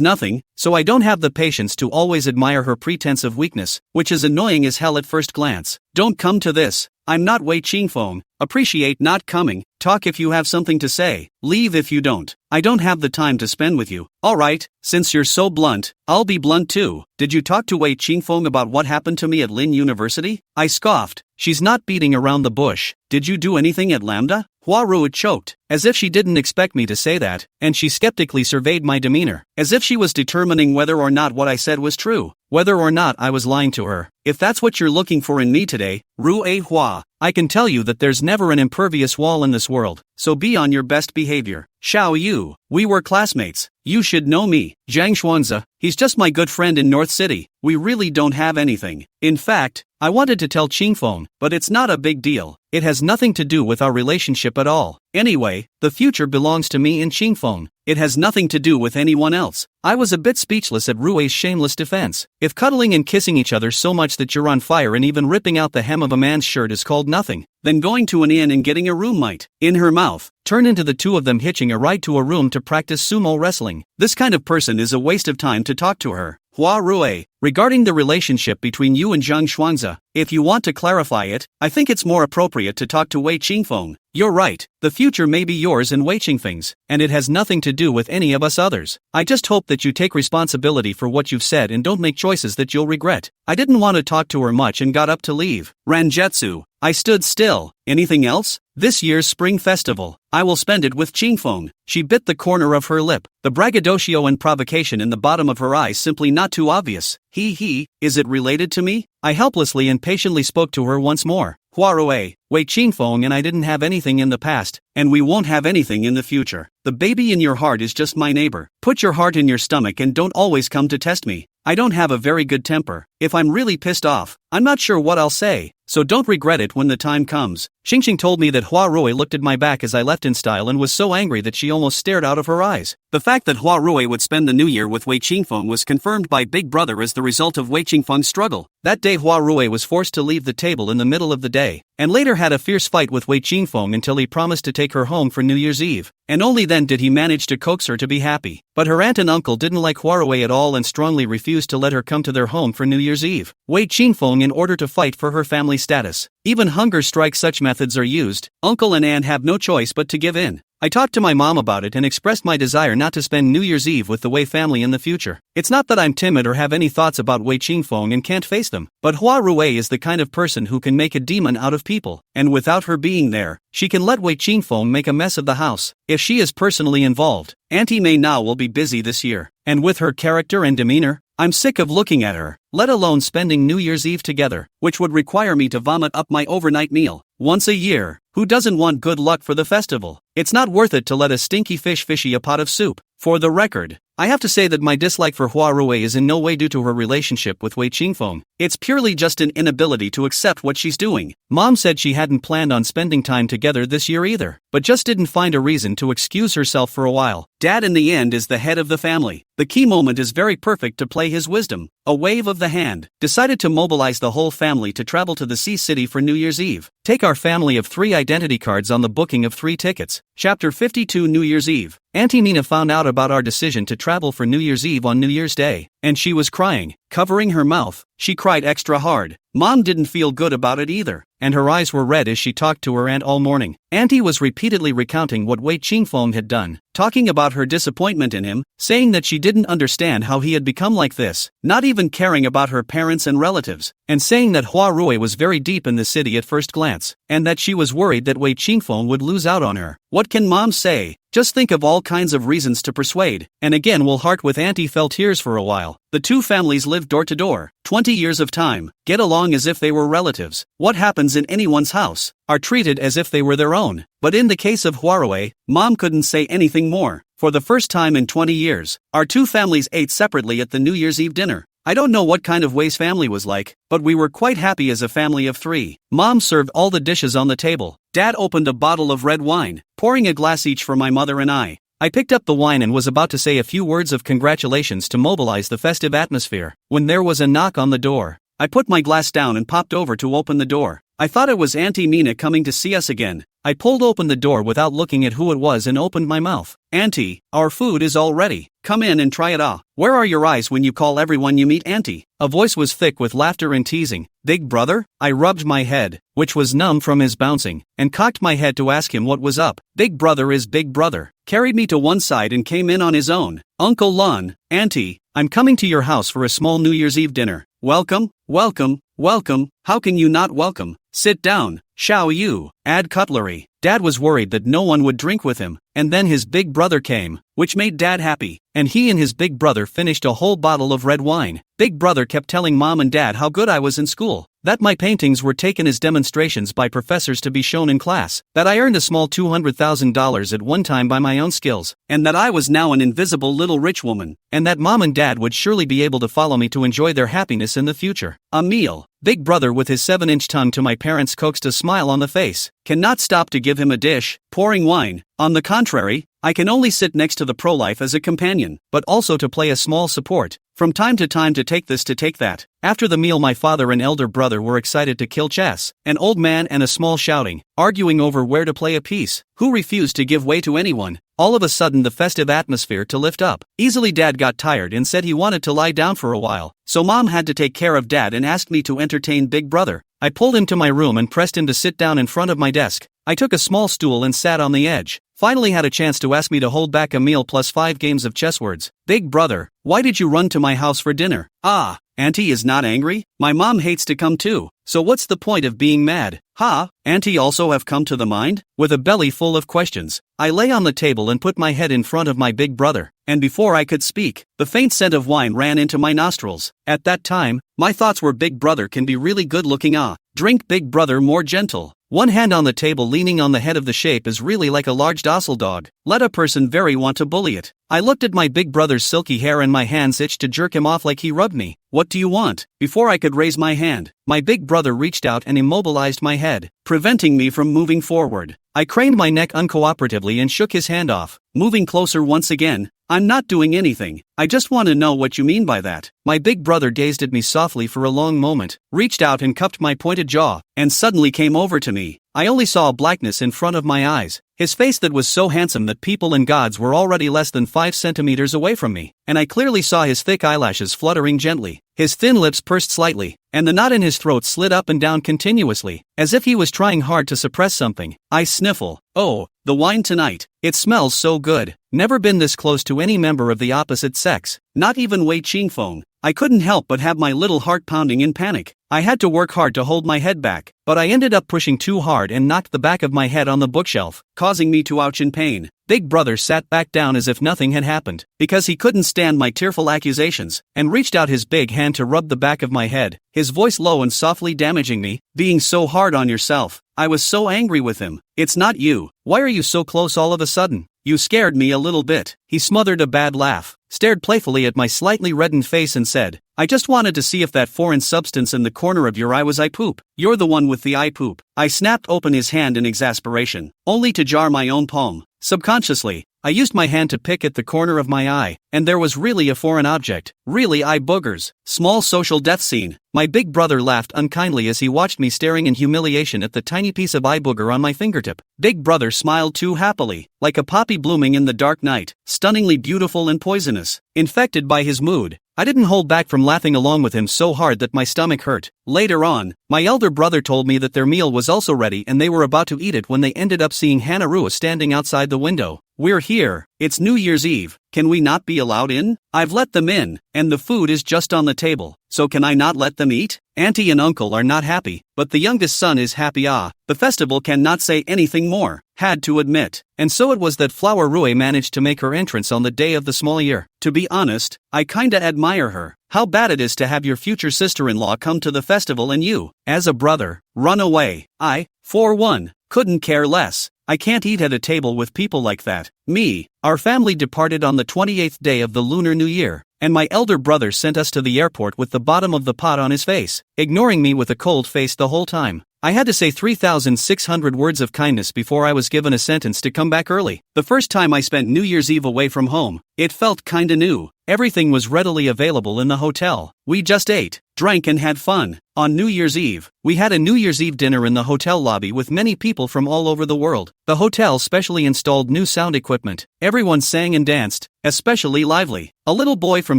nothing, so I don't have the patience to always admire her pretense of weakness, which is annoying as hell at first glance. Don't come to this. I'm not Wei Qingfeng. Appreciate not coming. Talk if you have something to say. Leave if you don't. I don't have the time to spend with you. Alright, since you're so blunt, I'll be blunt too. Did you talk to Wei Qingfeng about what happened to me at Lin University? I scoffed. She's not beating around the bush. Did you do anything at Lambda? Hua Rui choked, as if she didn't expect me to say that, and she skeptically surveyed my demeanor, as if she was determining whether or not what I said was true, whether or not I was lying to her. If that's what you're looking for in me today, Rui Hua, I can tell you that there's never an impervious wall in this world, so be on your best behavior. Xiao Yu, we were classmates. You should know me. Zhang Xuanzi, he's just my good friend in North City. We really don't have anything. In fact, I wanted to tell Qingfeng, but it's not a big deal. It has nothing to do with our relationship at all. Anyway, the future belongs to me and Qingfeng. It has nothing to do with anyone else. I was a bit speechless at Rui's shameless defense. If cuddling and kissing each other so much that you're on fire and even ripping out the hem of a man's shirt is called nothing, then going to an inn and getting a room might, in her mouth, turn into the two of them hitching a ride to a room to practice sumo wrestling. This kind of person is a waste of time to talk to her. Hua Rui, regarding the relationship between you and Zhang Xuanzi, if you want to clarify it, I think it's more appropriate to talk to Wei Qingfeng. You're right, the future may be yours and Wei Qingfeng's, and it has nothing to do with any of us others. I just hope that you take responsibility for what you've said and don't make choices that you'll regret. I didn't want to talk to her much and got up to leave. Ranjetsu, I stood still. Anything else? This year's spring festival. I will spend it with Qingfeng. She bit the corner of her lip, the braggadocio and provocation in the bottom of her eyes simply not too obvious. Is it related to me? I helplessly and patiently spoke to her once more. Huarue, Wei Qingfeng and I didn't have anything in the past, and we won't have anything in the future. The baby in your heart is just my neighbor. Put your heart in your stomach and don't always come to test me. I don't have a very good temper. If I'm really pissed off, I'm not sure what I'll say, so don't regret it when the time comes. Xingxing told me that Huarue looked at my back as I left in style and was so angry that she almost stared out of her eyes. The fact that Huarue would spend the new year with Wei Qingfeng was confirmed by Big Brother as the result of Wei Qingfeng's struggle. That day Huarue was forced to leave the table in the middle of the day, and later had a fierce fight with Wei Qingfeng until he promised to take her home for New Year's Eve, and only then did he manage to coax her to be happy. But her aunt and uncle didn't like Huarue at all and strongly refused to let her come to their home for New Year's Eve. Wei Qingfeng in order to fight for her family status. Even hunger strike such methods are used. Uncle and aunt have no choice but to give in. I talked to my mom about it and expressed my desire not to spend New Year's Eve with the Wei family in the future. It's not that I'm timid or have any thoughts about Wei Qingfeng and can't face them, but Huarue is the kind of person who can make a demon out of people, and without her being there, she can let Wei Qingfeng make a mess of the house. If she is personally involved, Auntie Mei now will be busy this year, and with her character and demeanor, I'm sick of looking at her, let alone spending New Year's Eve together, which would require me to vomit up my overnight meal once a year. Who doesn't want good luck for the festival? It's not worth it to let a stinky fish fishy a pot of soup. For the record, I have to say that my dislike for Huarue is in no way due to her relationship with Wei Qingfeng. It's purely just an inability to accept what she's doing. Mom said she hadn't planned on spending time together this year either, but just didn't find a reason to excuse herself for a while. Dad in the end is the head of the family. The key moment is very perfect to play his wisdom. A wave of the hand. Decided to mobilize the whole family to travel to the Sea City for New Year's Eve. Take our family of 3 identity cards on the booking of 3 tickets. Chapter 52 New Year's Eve. Auntie Mina found out about our decision to travel for New Year's Eve on New Year's Day, and she was crying, covering her mouth. She cried extra hard. Mom didn't feel good about it either, and her eyes were red as she talked to her aunt all morning. Auntie was repeatedly recounting what Wei Qingfeng had done, talking about her disappointment in him, saying that she didn't understand how he had become like this, not even caring about her parents and relatives, and saying that Huarue was very deep in the city at first glance, and that she was worried that Wei Qingfeng would lose out on her. What can mom say? Just think of all kinds of reasons to persuade, and again will heart with Auntie fell tears for a while. The two families lived door to door, 20 years of time, get along as if they were relatives. What happens in anyone's house, are treated as if they were their own. But in the case of Huarue, mom couldn't say anything more. For the first time in 20 years, our two families ate separately at the New Year's Eve dinner. I don't know what kind of Wei's family was like, but we were quite happy as a family of 3. Mom served all the dishes on the table. Dad opened a bottle of red wine, pouring a glass each for my mother and I. I picked up the wine and was about to say a few words of congratulations to mobilize the festive atmosphere, when there was a knock on the door. I put my glass down and popped over to open the door. I thought it was Auntie Mina coming to see us again. I pulled open the door without looking at who it was and opened my mouth. Auntie, our food is all ready. Come in and try it all. Where are your eyes when you call everyone you meet Auntie? A voice was thick with laughter and teasing. Big brother? I rubbed my head, which was numb from his bouncing, and cocked my head to ask him what was up. Big brother is big brother. Carried me to one side and came in on his own. Uncle Lon, Auntie, I'm coming to your house for a small New Year's Eve dinner. Welcome, welcome, welcome. How can you not welcome? Sit down. Shall you add cutlery? Dad was worried that no one would drink with him, and then his big brother came, which made Dad happy, and he and his big brother finished a whole bottle of red wine. Big brother kept telling Mom and Dad how good I was in school, that my paintings were taken as demonstrations by professors to be shown in class, that I earned a small $200,000 at one time by my own skills, and that I was now an invisible little rich woman, and that Mom and Dad would surely be able to follow me to enjoy their happiness in the future. A meal. Big brother with his 7-inch tongue to my parents coaxed a smile on the face, cannot stop to give him a dish, pouring wine. On the contrary, I can only sit next to the pro-life as a companion, but also to play a small support, from time to time to take this to take that. After the meal my father and elder brother were excited to kill chess, an old man and a small shouting, arguing over where to play a piece, who refused to give way to anyone. All of a sudden the festive atmosphere to lift up. Easily Dad got tired and said he wanted to lie down for a while, so Mom had to take care of Dad and asked me to entertain Big Brother. I pulled him to my room and pressed him to sit down in front of my desk. I took a small stool and sat on the edge. Finally had a chance to ask me to hold back a meal plus 5 games of chess words. Big brother, why did you run to my house for dinner? Ah, Auntie is not angry? My mom hates to come too, so what's the point of being mad? Ha, Auntie also have come to the mind? With a belly full of questions, I lay on the table and put my head in front of my big brother, and before I could speak, the faint scent of wine ran into my nostrils. At that time, my thoughts were big brother can be really good looking drink big brother more gentle. One hand on the table leaning on the head of the shape is really like a large docile dog. Let a person very want to bully it. I looked at my big brother's silky hair and my hands itched to jerk him off like he rubbed me. What do you want? Before I could raise my hand, my big brother reached out and immobilized my head, preventing me from moving forward. I craned my neck uncooperatively and shook his hand off, moving closer once again. I'm not doing anything, I just want to know what you mean by that. My big brother gazed at me softly for a long moment, reached out and cupped my pointed jaw, and suddenly came over to me. I only saw a blackness in front of my eyes. His face that was so handsome that people and gods were already less than 5 centimeters away from me, and I clearly saw his thick eyelashes fluttering gently. His thin lips pursed slightly, and the knot in his throat slid up and down continuously, as if he was trying hard to suppress something. I sniffle. Oh, the wine tonight. It smells so good. Never been this close to any member of the opposite sex, not even Wei Qingfeng. I couldn't help but have my little heart pounding in panic. I had to work hard to hold my head back, but I ended up pushing too hard and knocked the back of my head on the bookshelf, causing me to ouch in pain. Big brother sat back down as if nothing had happened, because he couldn't stand my tearful accusations, and reached out his big hand to rub the back of my head, his voice low and softly damaging me. Being so hard on yourself. I was so angry with him. It's not you. Why are you so close all of a sudden? You scared me a little bit. He smothered a bad laugh, stared playfully at my slightly reddened face and said, I just wanted to see if that foreign substance in the corner of your eye was eye poop. You're the one with the eye poop. I snapped open his hand in exasperation, only to jar my own palm. Subconsciously, I used my hand to pick at the corner of my eye, and there was really a foreign object, really eye boogers. Small social death scene. My big brother laughed unkindly as he watched me staring in humiliation at the tiny piece of eye booger on my fingertip. Big brother smiled too happily, like a poppy blooming in the dark night, stunningly beautiful and poisonous. Infected by his mood, I didn't hold back from laughing along with him so hard that my stomach hurt. Later on, my elder brother told me that their meal was also ready and they were about to eat it when they ended up seeing Hanarua standing outside the window. We're here, it's New Year's Eve, can we not be allowed in? I've let them in, and the food is just on the table, so can I not let them eat? Auntie and uncle are not happy, but the youngest son is happy. The festival cannot say anything more, had to admit. And so it was that Flower Rue managed to make her entrance on the day of the small year. To be honest, I kinda admire her. How bad it is to have your future sister-in-law come to the festival and you, as a brother, run away. I, for one, couldn't care less. I can't eat at a table with people like that. Me. Our family departed on the 28th day of the Lunar New Year, and my elder brother sent us to the airport with the bottom of the pot on his face, ignoring me with a cold face the whole time. I had to say 3,600 words of kindness before I was given a sentence to come back early. The first time I spent New Year's Eve away from home, it felt kinda new. Everything was readily available in the hotel. We just ate, drank and had fun. On New Year's Eve, we had a New Year's Eve dinner in the hotel lobby with many people from all over the world. The hotel specially installed new sound equipment. Everyone sang and danced, especially lively. A little boy from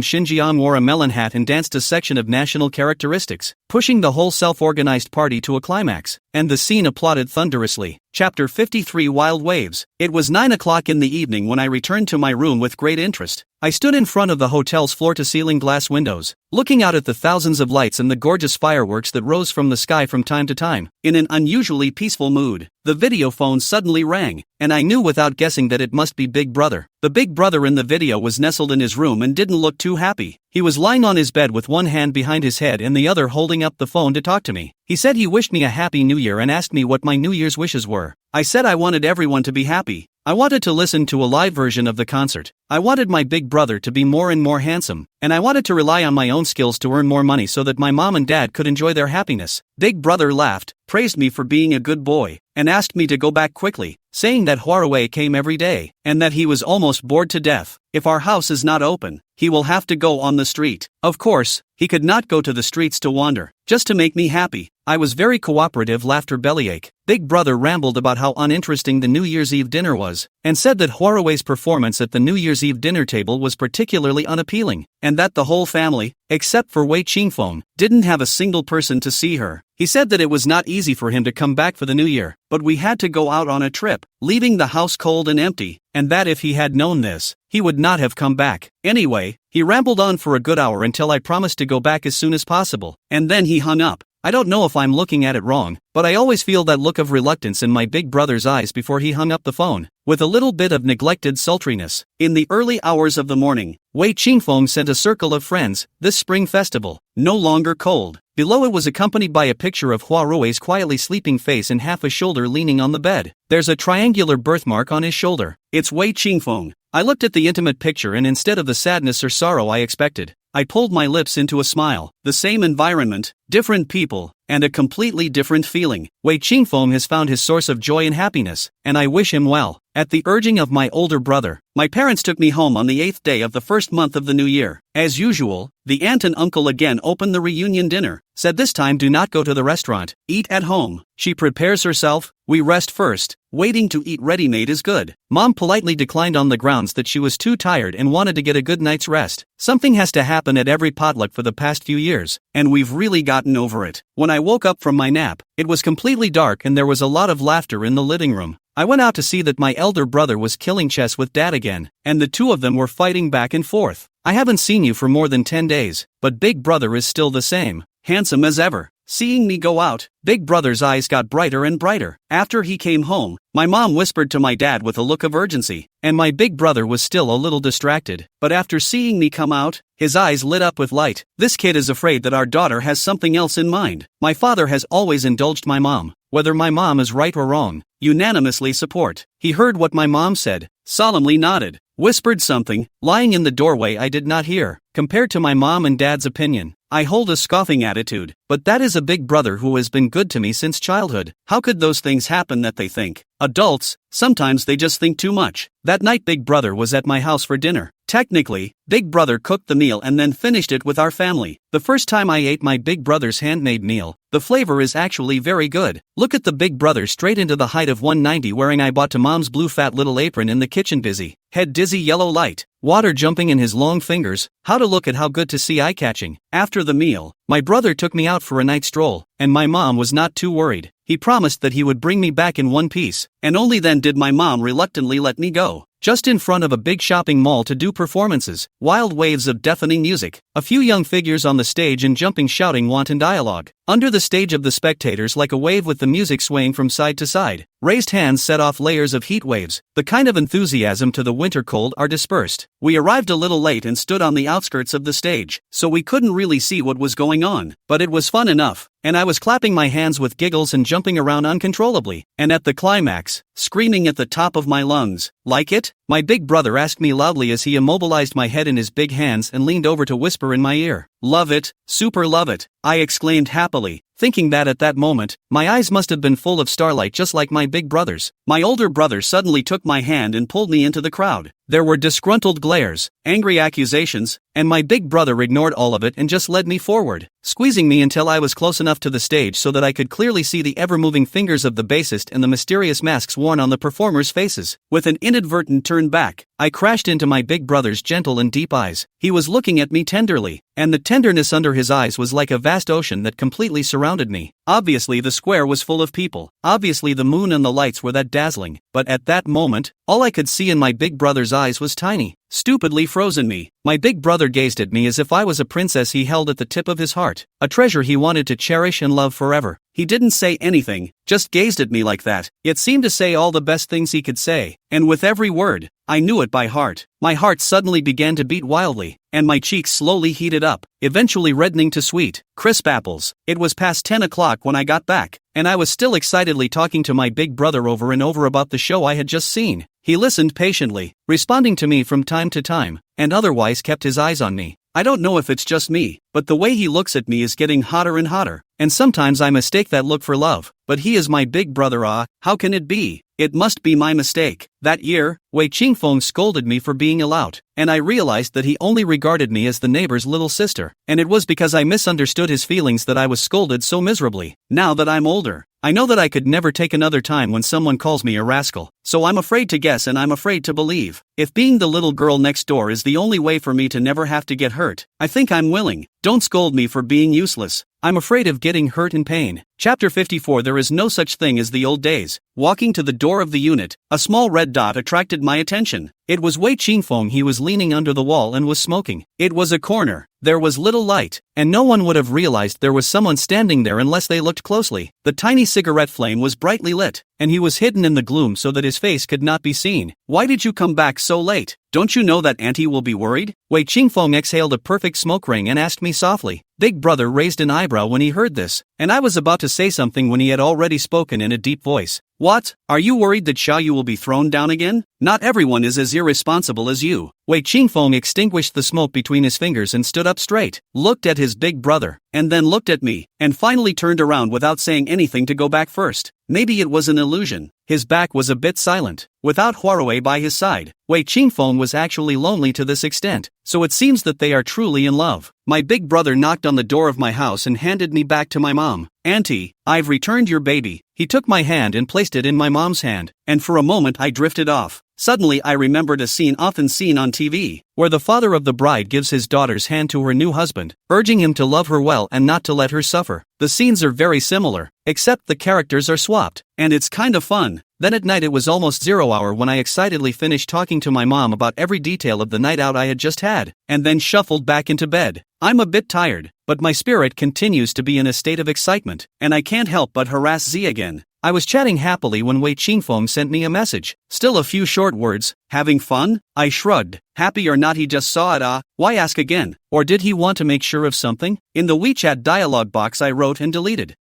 Xinjiang wore a melon hat and danced a section of national characteristics, pushing the whole self-organized party to a climax, and the scene applauded thunderously. Chapter 53 Wild Waves. It was 9 o'clock in the evening when I returned to my room with great interest. I stood in front of the hotel's floor-to-ceiling glass windows, looking out at the thousands of lights and the gorgeous fireworks that rose from the sky from time to time. In an unusually peaceful mood, the video phone suddenly rang, and I knew without guessing that it must be Big Brother. The big brother in the video was nestled in his room and didn't look too happy. He was lying on his bed with one hand behind his head and the other holding up the phone to talk to me. He said he wished me a happy new year and asked me what my New Year's wishes were. I said I wanted everyone to be happy. I wanted to listen to a live version of the concert. I wanted my big brother to be more and more handsome, and I wanted to rely on my own skills to earn more money so that my mom and dad could enjoy their happiness. Big brother laughed, praised me for being a good boy, and asked me to go back quickly, saying that Huarue came every day, and that he was almost bored to death. If our house is not open, he will have to go on the street. Of course, he could not go to the streets to wander, just to make me happy. I was very cooperative. Laughter bellyache. Big brother rambled about how uninteresting the New Year's Eve dinner was, and said that Huarue's performance at the New Year's Eve dinner table was particularly unappealing, and that the whole family, except for Wei Qingfeng, didn't have a single person to see her. He said that it was not easy for him to come back for the New Year, but we had to go out on a trip, leaving the house cold and empty, and that if he had known this, he would not have come back. Anyway, he rambled on for a good hour until I promised to go back as soon as possible, and then he hung up. I don't know if I'm looking at it wrong, but I always feel that look of reluctance in my big brother's eyes before he hung up the phone, with a little bit of neglected sultriness. In the early hours of the morning, Wei Qingfeng sent a circle of friends, this spring festival, no longer cold. Below it was accompanied by a picture of Hua Rui's quietly sleeping face and half a shoulder leaning on the bed. There's a triangular birthmark on his shoulder. It's Wei Qingfeng. I looked at the intimate picture and instead of the sadness or sorrow I expected, I pulled my lips into a smile. The same environment, different people, and a completely different feeling. Wei Qingfeng has found his source of joy and happiness, and I wish him well. At the urging of my older brother, my parents took me home on the 8th day of the first month of the new year. As usual, the aunt and uncle again opened the reunion dinner, said this time do not go to the restaurant, eat at home. She prepares herself, we rest first, waiting to eat ready-made is good. Mom politely declined on the grounds that she was too tired and wanted to get a good night's rest. Something has to happen at every potluck for the past few years, and we've really gotten over it. When I woke up from my nap, it was completely dark and there was a lot of laughter in the living room. I went out to see that my elder brother was killing chess with dad again, and the two of them were fighting back and forth. I haven't seen you for more than 10 days, but big brother is still the same, handsome as ever. Seeing me go out, big brother's eyes got brighter and brighter. After he came home, my mom whispered to my dad with a look of urgency, and my big brother was still a little distracted. But after seeing me come out, his eyes lit up with light. This kid is afraid that our daughter has something else in mind. My father has always indulged my mom, whether my mom is right or wrong, unanimously support. He heard what my mom said, solemnly nodded, whispered something, lying in the doorway I did not hear. Compared to my mom and dad's opinion, I hold a scoffing attitude, but that is a big brother who has been good to me since childhood. How could those things happen that they think? Adults, sometimes they just think too much. That night big brother was at my house for dinner. Technically, big brother cooked the meal and then finished it with our family. The first time I ate my big brother's handmade meal, the flavor is actually very good. Look at the big brother straight into the height of 190 wearing I bought to mom's blue fat little apron in the kitchen busy. Head dizzy yellow light, water jumping in his long fingers, how to look at how good to see eye-catching. After the meal, my brother took me out for a night stroll, and my mom was not too worried. He promised that he would bring me back in one piece, and only then did my mom reluctantly let me go. Just in front of a big shopping mall to do performances, wild waves of deafening music, a few young figures on the stage and jumping shouting wanton dialogue. Under the stage of the spectators like a wave with the music swaying from side to side. Raised hands set off layers of heat waves. The kind of enthusiasm to the winter cold are dispersed. We arrived a little late and stood on the outskirts of the stage, so we couldn't really see what was going on, but it was fun enough, and I was clapping my hands with giggles and jumping around uncontrollably, and at the climax, screaming at the top of my lungs. Like it? My big brother asked me loudly as he immobilized my head in his big hands and leaned over to whisper in my ear. Love it, super love it, I exclaimed happily, thinking that at that moment, my eyes must have been full of starlight just like my big brother's. My older brother suddenly took my hand and pulled me into the crowd. There were disgruntled glares, angry accusations, and my big brother ignored all of it and just led me forward, squeezing me until I was close enough to the stage so that I could clearly see the ever-moving fingers of the bassist and the mysterious masks worn on the performers' faces. With an inadvertent turn back, I crashed into my big brother's gentle and deep eyes. He was looking at me tenderly, and the tenderness under his eyes was like a vast ocean that completely surrounded me. Obviously the square was full of people, obviously the moon and the lights were that dazzling, but at that moment, all I could see in my big brother's eyes was tiny, stupidly frozen me. My big brother gazed at me as if I was a princess he held at the tip of his heart, a treasure he wanted to cherish and love forever. He didn't say anything, just gazed at me like that. It seemed to say all the best things he could say, and with every word, I knew it by heart. My heart suddenly began to beat wildly, and my cheeks slowly heated up, eventually reddening to sweet, crisp apples. It was past 10 o'clock when I got back, and I was still excitedly talking to my big brother over and over about the show I had just seen. He listened patiently, responding to me from time to time, and otherwise kept his eyes on me. I don't know if it's just me, but the way he looks at me is getting hotter and hotter, and sometimes I mistake that look for love, but he is my big brother. How can it be? It must be my mistake. That year, Wei Qingfeng scolded me for being a lout, and I realized that he only regarded me as the neighbor's little sister, and it was because I misunderstood his feelings that I was scolded so miserably. Now that I'm older, I know that I could never take another time when someone calls me a rascal, so I'm afraid to guess and I'm afraid to believe. If being the little girl next door is the only way for me to never have to get hurt, I think I'm willing. Don't scold me for being useless. I'm afraid of getting hurt in pain. Chapter 54. There is no such thing as the old days. Walking to the door of the unit, a small red dot attracted my attention. It was Wei Qingfeng. He was leaning under the wall and was smoking. It was a corner. There was little light, and no one would have realized there was someone standing there unless they looked closely. The tiny cigarette flame was brightly lit, and he was hidden in the gloom so that his face could not be seen. Why did you come back so late? Don't you know that Auntie will be worried? Wei Qingfeng exhaled a perfect smoke ring and asked me softly. Big brother raised an eyebrow when he heard this, and I was about to say something when he had already spoken in a deep voice. What? Are you worried that Xiaoyu will be thrown down again? Not everyone is as irresponsible as you. Wei Qingfeng extinguished the smoke between his fingers and stood up straight, looked at his big brother, and then looked at me, and finally turned around without saying anything to go back first. Maybe it was an illusion. His back was a bit silent. Without Huarui by his side, Wei Qingfeng was actually lonely to this extent, so it seems that they are truly in love. My big brother knocked on the door of my house and handed me back to my mom. Auntie, I've returned your baby. He took my hand and placed it in my mom's hand, and for a moment I drifted off. Suddenly I remembered a scene often seen on TV, where the father of the bride gives his daughter's hand to her new husband, urging him to love her well and not to let her suffer. The scenes are very similar, except the characters are swapped, and it's kind of fun. Then at night it was almost 0 hour when I excitedly finished talking to my mom about every detail of the night out I had just had, and then shuffled back into bed. I'm a bit tired, but my spirit continues to be in a state of excitement, and I can't help but harass Z again. I was chatting happily when Wei Qingfeng sent me a message. Still a few short words. Having fun? I shrugged. Happy or not, he just saw it. Why ask again? Or did he want to make sure of something? In the WeChat dialog box I wrote and deleted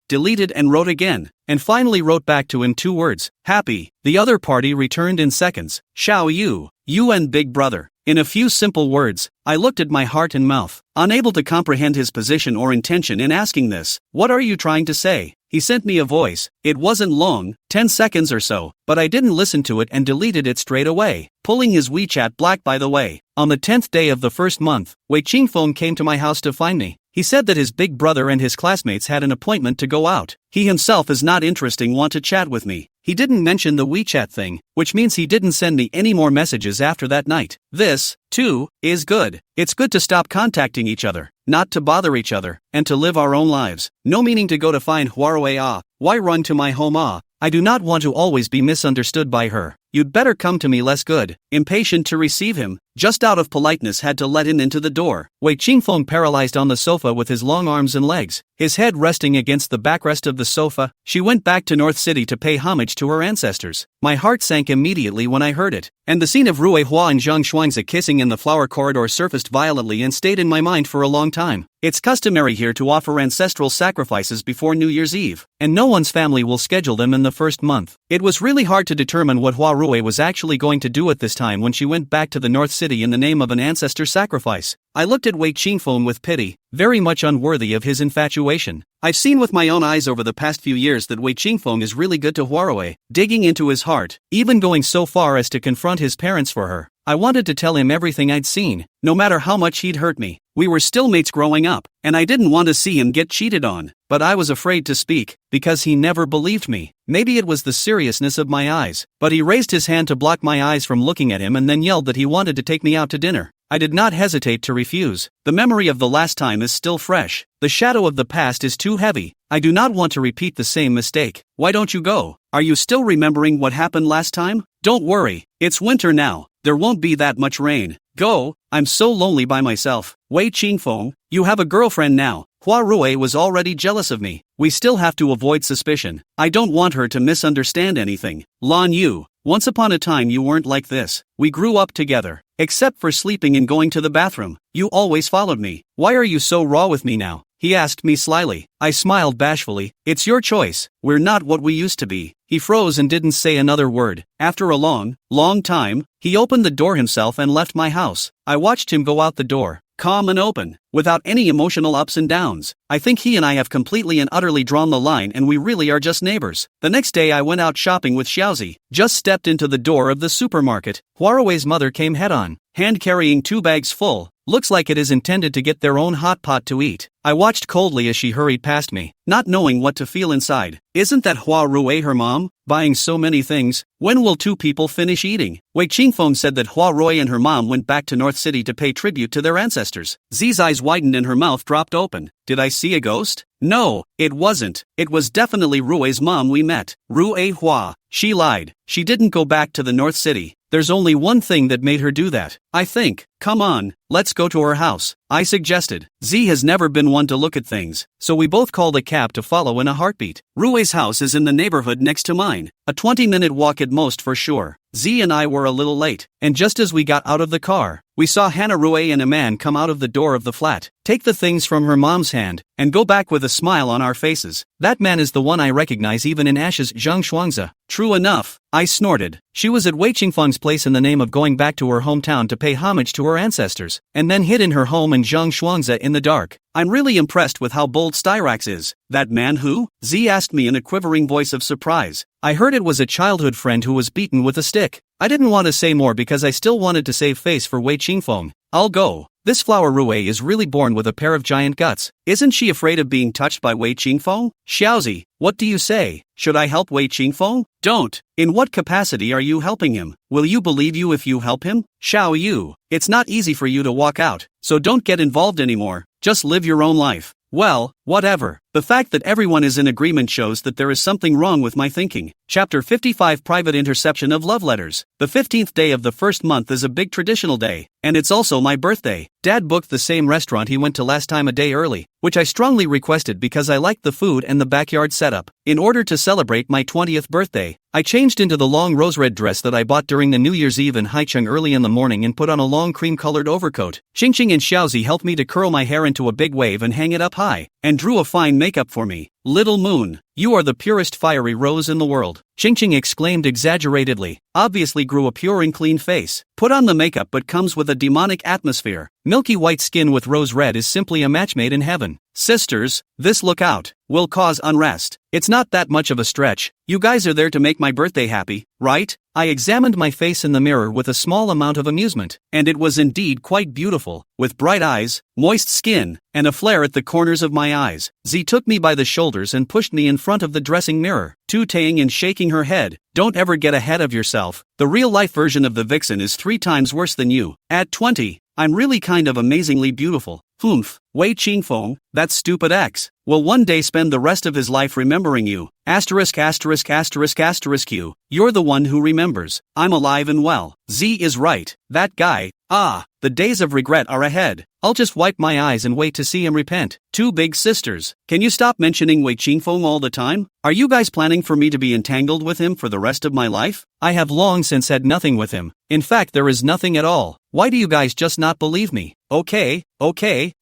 and wrote again, and finally wrote back to him 2 words. Happy. The other party returned in seconds. Xiaoyu, you and big brother. In a few simple words, I looked at my heart and mouth, unable to comprehend his position or intention in asking this. What are you trying to say? He sent me a voice. It wasn't long, 10 seconds or so, but I didn't listen to it and deleted it straight away, pulling his WeChat black by the way. On the 10th day of the first month, Wei Qingfeng came to my house to find me. He said that his big brother and his classmates had an appointment to go out. He himself is not interesting, want to chat with me. He didn't mention the WeChat thing, which means he didn't send me any more messages after that night. This, too, is good. It's good to stop contacting each other, not to bother each other, and to live our own lives. No meaning to go to find Huarui. Why run to my home? I do not want to always be misunderstood by her. You'd better come to me less good. Impatient to receive him, just out of politeness had to let him into the door. Wei Qingfeng paralyzed on the sofa with his long arms and legs, his head resting against the backrest of the sofa. She went back to North City to pay homage to her ancestors. My heart sank immediately when I heard it, and the scene of Rui Hua and Zhang Shuangzi kissing in the flower corridor surfaced violently and stayed in my mind for a long time. It's customary here to offer ancestral sacrifices before New Year's Eve, and no one's family will schedule them in the first month. It was really hard to determine what Hua Rui was actually going to do at this time when she went back to the North City in the name of an ancestor sacrifice. I looked at Wei Qingfeng with pity, very much unworthy of his infatuation. I've seen with my own eyes over the past few years that Wei Qingfeng is really good to Huarui, digging into his heart, even going so far as to confront his parents for her. I wanted to tell him everything I'd seen, no matter how much he'd hurt me. We were still mates growing up, and I didn't want to see him get cheated on, but I was afraid to speak, because he never believed me. Maybe it was the seriousness of my eyes, but he raised his hand to block my eyes from looking at him and then yelled that he wanted to take me out to dinner. I did not hesitate to refuse. The memory of the last time is still fresh. The shadow of the past is too heavy. I do not want to repeat the same mistake. Why don't you go? Are you still remembering what happened last time? Don't worry, it's winter now. There won't be that much rain. Go, I'm so lonely by myself. Wei Qingfeng, you have a girlfriend now. Hua Rui was already jealous of me. We still have to avoid suspicion. I don't want her to misunderstand anything. Lan Yu, once upon a time you weren't like this. We grew up together. Except for sleeping and going to the bathroom, you always followed me. Why are you so raw with me now? He asked me slyly. I smiled bashfully. It's your choice. We're not what we used to be. He froze and didn't say another word. After a long time, he opened the door himself and left my house. I watched him go out the door, calm and open, without any emotional ups and downs. I think he and I have completely and utterly drawn the line and we really are just neighbors. The next day I went out shopping with Xiaozi, just stepped into the door of the supermarket. Huarui's mother came head on, hand carrying 2 bags full. Looks like it is intended to get their own hot pot to eat. I watched coldly as she hurried past me, not knowing what to feel inside. Isn't that Hua Rui her mom? Buying so many things. When will two people finish eating? Wei Qingfeng said that Hua Rui and her mom went back to North City to pay tribute to their ancestors. Zi's eyes widened and her mouth dropped open. Did I see a ghost? No, it wasn't. It was definitely Rui's mom we met. Rui Hua. She lied. She didn't go back to the North City. There's only one thing that made her do that, I think. Come on, let's go to her house, I suggested. Z has never been one to look at things, so we both called a cab to follow in a heartbeat. Rui's house is in the neighborhood next to mine, a 20-minute walk at most for sure. Z and I were a little late, and just as we got out of the car, we saw Hannah Rui and a man come out of the door of the flat, take the things from her mom's hand, and go back with a smile on our faces. That man is the one I recognize even in Ash's Zhang Shuangzi. True enough, I snorted. She was at Wei Qingfeng's place in the name of going back to her hometown to pay homage to her ancestors, and then hid in her home in Zhang Shuangzi in the dark. I'm really impressed with how bold Styrax is. That man who? Z asked me in a quivering voice of surprise. I heard it was a childhood friend who was beaten with a stick. I didn't want to say more because I still wanted to save face for Wei Qingfeng. I'll go. This flower Rui is really born with a pair of giant guts. Isn't she afraid of being touched by Wei Qingfeng? Xiaozi, what do you say? Should I help Wei Qingfeng? Don't. In what capacity are you helping him? Will you believe you if you help him? Xiao Yu, it's not easy for you to walk out, so don't get involved anymore. Just live your own life. Well, whatever. The fact that everyone is in agreement shows that there is something wrong with my thinking. Chapter 55 Private Interception of Love Letters. The 15th day of the first month is a big traditional day, and it's also my birthday. Dad booked the same restaurant he went to last time a day early, which I strongly requested because I liked the food and the backyard setup. In order to celebrate my 20th birthday, I changed into the long rose-red dress that I bought during the New Year's Eve in Haicheng early in the morning and put on a long cream-colored overcoat. Xingqing and Xiaozi helped me to curl my hair into a big wave and hang it up high, and drew a fine makeup for me. Little Moon, you are the purest fiery rose in the world, Xingqing exclaimed exaggeratedly. Obviously grew a pure and clean face. Put on the makeup but comes with a demonic atmosphere. Milky white skin with rose red is simply a match made in heaven. Sisters, this lookout will cause unrest. It's not that much of a stretch. You guys are there to make my birthday happy, right? I examined my face in the mirror with a small amount of amusement, and it was indeed quite beautiful, with bright eyes, moist skin, and a flare at the corners of my eyes. Z took me by the shoulders and pushed me in front of the dressing mirror, tootaying and shaking her head. Don't ever get ahead of yourself. The real-life version of the vixen is 3 times worse than you. At 20, I'm really kind of amazingly beautiful. Humph, Wei Qingfeng, that stupid ex, will one day spend the rest of his life remembering you. Asterisk asterisk asterisk asterisk you. You're the one who remembers. I'm alive and well. Z is right. That guy. The days of regret are ahead. I'll just wipe my eyes and wait to see him repent. 2 big sisters. Can you stop mentioning Wei Qingfeng all the time? Are you guys planning for me to be entangled with him for the rest of my life? I have long since had nothing with him. In fact, there is nothing at all. Why do you guys just not believe me? Okay,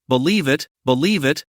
believe it.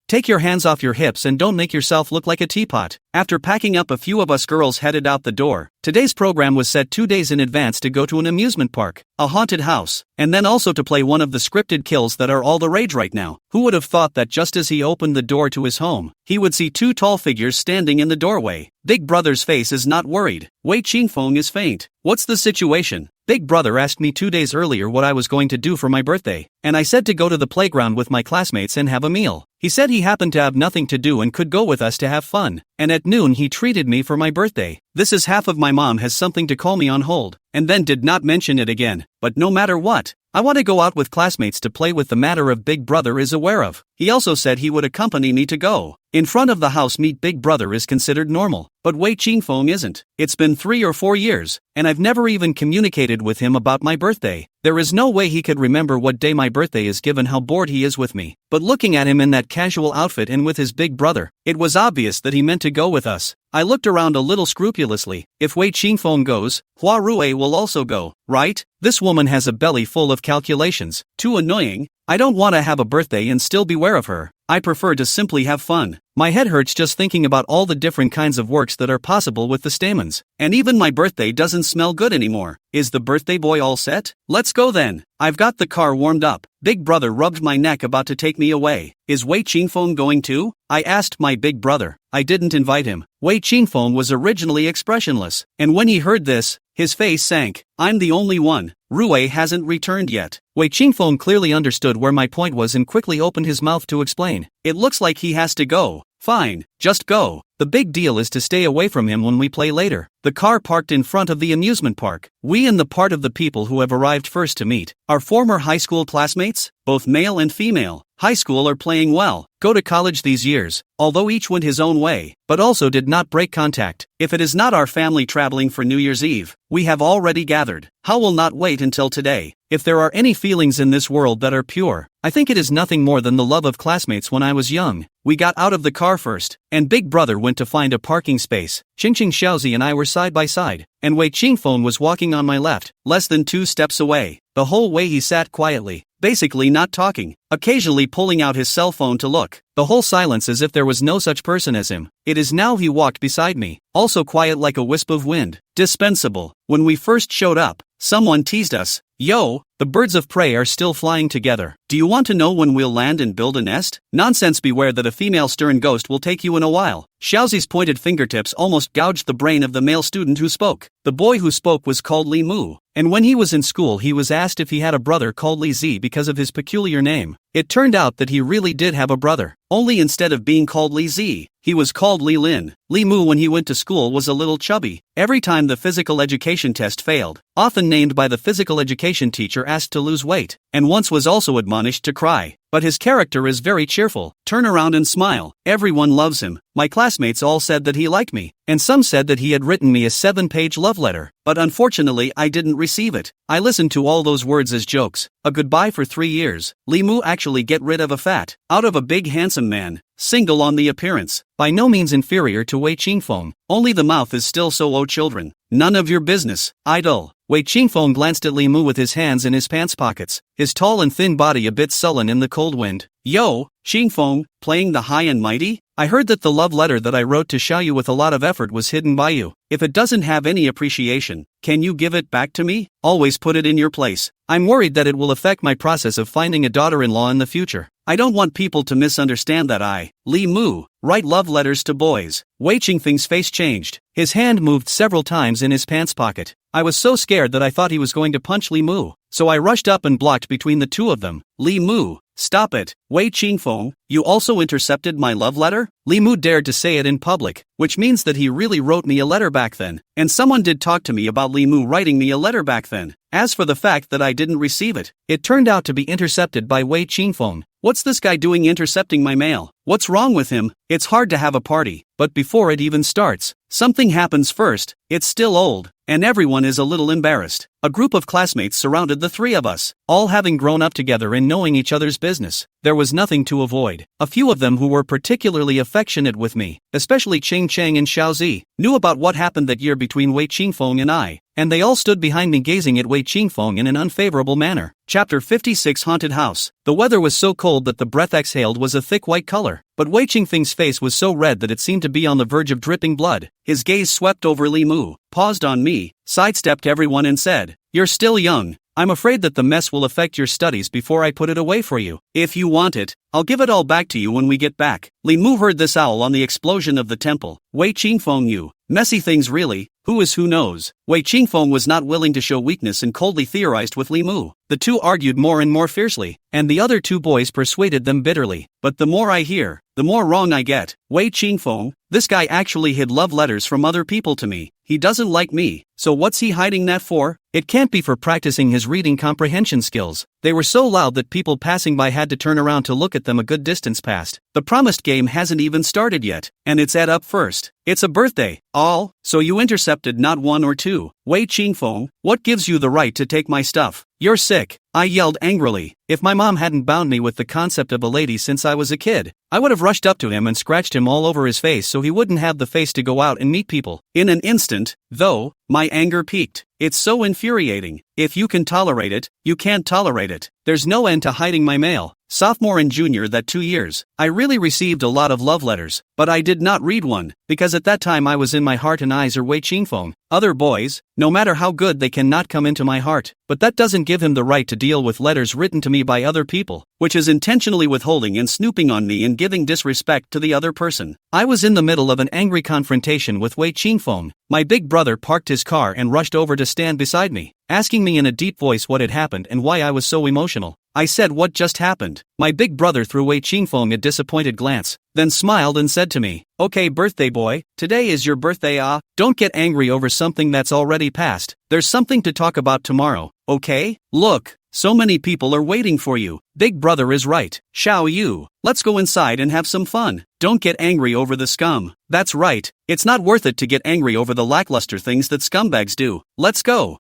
Take your hands off your hips and don't make yourself look like a teapot. After packing up, a few of us girls headed out the door. Today's program was set 2 days in advance to go to an amusement park, a haunted house, and then also to play one of the scripted kills that are all the rage right now. Who would have thought that just as he opened the door to his home, he would see 2 tall figures standing in the doorway? Big Brother's face is not worried. Wei Qingfeng is faint. What's the situation? Big Brother asked me 2 days earlier what I was going to do for my birthday, and I said to go to the playground with my classmates and have a meal. He said he happened to have nothing to do and could go with us to have fun, and at noon he treated me for my birthday. This is half of my mom has something to call me on hold, and then did not mention it again. But no matter what, I want to go out with classmates to play with the matter of Big Brother is aware of. He also said he would accompany me to go. In front of the house meet Big Brother is considered normal, but Wei Qingfeng isn't. It's been 3 or 4 years, and I've never even communicated with him about my birthday. There is no way he could remember what day my birthday is given how bored he is with me. But looking at him in that casual outfit and with his big brother, it was obvious that he meant to go with us. I looked around a little scrupulously. If Wei Qingfeng goes, Hua Rui will also go, right? This woman has a belly full of calculations. Too annoying. I don't want to have a birthday and still beware of her. I prefer to simply have fun. My head hurts just thinking about all the different kinds of works that are possible with the stamens. And even my birthday doesn't smell good anymore. Is the birthday boy all set? Let's go then. I've got the car warmed up. Big Brother rubbed my neck about to take me away. Is Wei Qingfeng going too? I asked my big brother. I didn't invite him. Wei Qingfeng was originally expressionless, and when he heard this, his face sank. I'm the only one. Rui hasn't returned yet. Wei Qingfeng clearly understood where my point was and quickly opened his mouth to explain. It looks like he has to go. Fine, just go. The big deal is to stay away from him when we play later. The car parked in front of the amusement park. We and the part of the people who have arrived first to meet. Our former high school classmates, both male and female. High school are playing well. Go to college these years, although each went his own way, but also did not break contact. If it is not our family traveling for New Year's Eve, we have already gathered. How will not wait until today? If there are any feelings in this world that are pure, I think it is nothing more than the love of classmates when I was young. We got out of the car first, and Big Brother went to find a parking space. Qingqing Xiaozi and I were side by side, and Wei Qingfeng was walking on my left, less than 2 steps away. The whole way he sat quietly, basically not talking, occasionally pulling out his cell phone to look. The whole silence as if there was no such person as him. It is now he walked beside me, also quiet like a wisp of wind. Dispensable. When we first showed up, someone teased us. Yo, the birds of prey are still flying together. Do you want to know when we'll land and build a nest? Nonsense, beware that a female stern ghost will take you in a while. Xiaozi's pointed fingertips almost gouged the brain of the male student who spoke. The boy who spoke was called Li Mu, and when he was in school he was asked if he had a brother called Li Zi because of his peculiar name. It turned out that he really did have a brother, only instead of being called Li Zi, he was called Li Lin. Li Mu when he went to school was a little chubby. Every time the physical education test failed, often named by the physical education teacher asked to lose weight, and once was also admonished to cry. But his character is very cheerful. Turn around and smile. Everyone loves him. My classmates all said that he liked me, and some said that he had written me a 7-page love letter, but unfortunately I didn't receive it. I listened to all those words as jokes. A goodbye for 3 years. Li Mu actually get rid of a fat, out of a big handsome man, single on the appearance, by no means inferior to Wei Qingfeng, only the mouth is still so oh children. None of your business, idle. Wei Qingfeng glanced at Li Mu with his hands in his pants pockets, his tall and thin body a bit sullen in the cold wind. Yo, Qingfeng, playing the high and mighty? I heard that the love letter that I wrote to Xiaoyu with a lot of effort was hidden by you. If it doesn't have any appreciation, can you give it back to me? Always put it in your place. I'm worried that it will affect my process of finding a daughter-in-law in the future. I don't want people to misunderstand that I, Li Mu, write love letters to boys. Wei Qingfeng's face changed. His hand moved several times in his pants pocket. I was so scared that I thought he was going to punch Li Mu, so I rushed up and blocked between the two of them. Li Mu, stop it. Wei Qingfeng, you also intercepted my love letter? Li Mu dared to say it in public, which means that he really wrote me a letter back then. And someone did talk to me about Li Mu writing me a letter back then. As for the fact that I didn't receive it, it turned out to be intercepted by Wei Qingfeng. What's this guy doing intercepting my mail? What's wrong with him? It's hard to have a party, but before it even starts, something happens first. It's still old, and everyone is a little embarrassed. A group of classmates surrounded the 3 of us, all having grown up together and knowing each other's business. There was nothing to avoid. A few of them who were particularly affectionate with me, especially Ching Cheng and Xiaozi, knew about what happened that year between Wei Qingfeng and I, and they all stood behind me gazing at Wei Qingfeng in an unfavorable manner. Chapter 56 Haunted House. The weather was so cold that the breath exhaled was a thick white color, but Wei Qingfeng's face was so red that it seemed to be on the verge of dripping blood. His gaze swept over Li Mu, paused on me, sidestepped everyone and said, "You're still young. I'm afraid that the mess will affect your studies before I put it away for you. If you want it, I'll give it all back to you when we get back." Li Mu heard this owl on the explosion of the temple. Wei Qingfeng, you messy things really, who is who knows. Wei Qingfeng was not willing to show weakness and coldly theorized with Li Mu. The two argued more and more fiercely, and the other 2 boys persuaded them bitterly. But the more I hear, the more wrong I get. Wei Qingfeng, this guy actually hid love letters from other people to me. He doesn't like me, so what's he hiding that for? It can't be for practicing his reading comprehension skills. They were so loud that people passing by had to turn around to look at them a good distance past. The promised game hasn't even started yet, and it's Ed up first. It's a birthday. All? So you intercepted not 1 or 2. Wei Qingfeng, what gives you the right to take my stuff? You're sick. I yelled angrily. If my mom hadn't bound me with the concept of a lady since I was a kid, I would have rushed up to him and scratched him all over his face so he wouldn't have the face to go out and meet people. In an instant, though, my anger peaked. It's so infuriating. If you can tolerate it, you can't tolerate it. There's no end to hiding my mail. Sophomore and junior that 2 years, I really received a lot of love letters, but I did not read one, because at that time I was in my heart and eyes are Wei Qingfeng. Other boys, no matter how good they cannot come into my heart, but that doesn't give him the right to deal with letters written to me by other people, which is intentionally withholding and snooping on me and giving disrespect to the other person. I was in the middle of an angry confrontation with Wei Qingfeng. My big brother parked his car and rushed over to stand beside me. asking me in a deep voice what had happened and why I was so emotional. I said what just happened. My big brother threw Wei Qingfeng a disappointed glance, then smiled and said to me, "Okay, birthday boy, today is your birthday. Don't get angry over something that's already passed. There's something to talk about tomorrow, okay? Look, so many people are waiting for you. Big brother is right. Xiao Yu, let's go inside and have some fun. Don't get angry over the scum." That's right, it's not worth it to get angry over the lackluster things that scumbags do. Let's go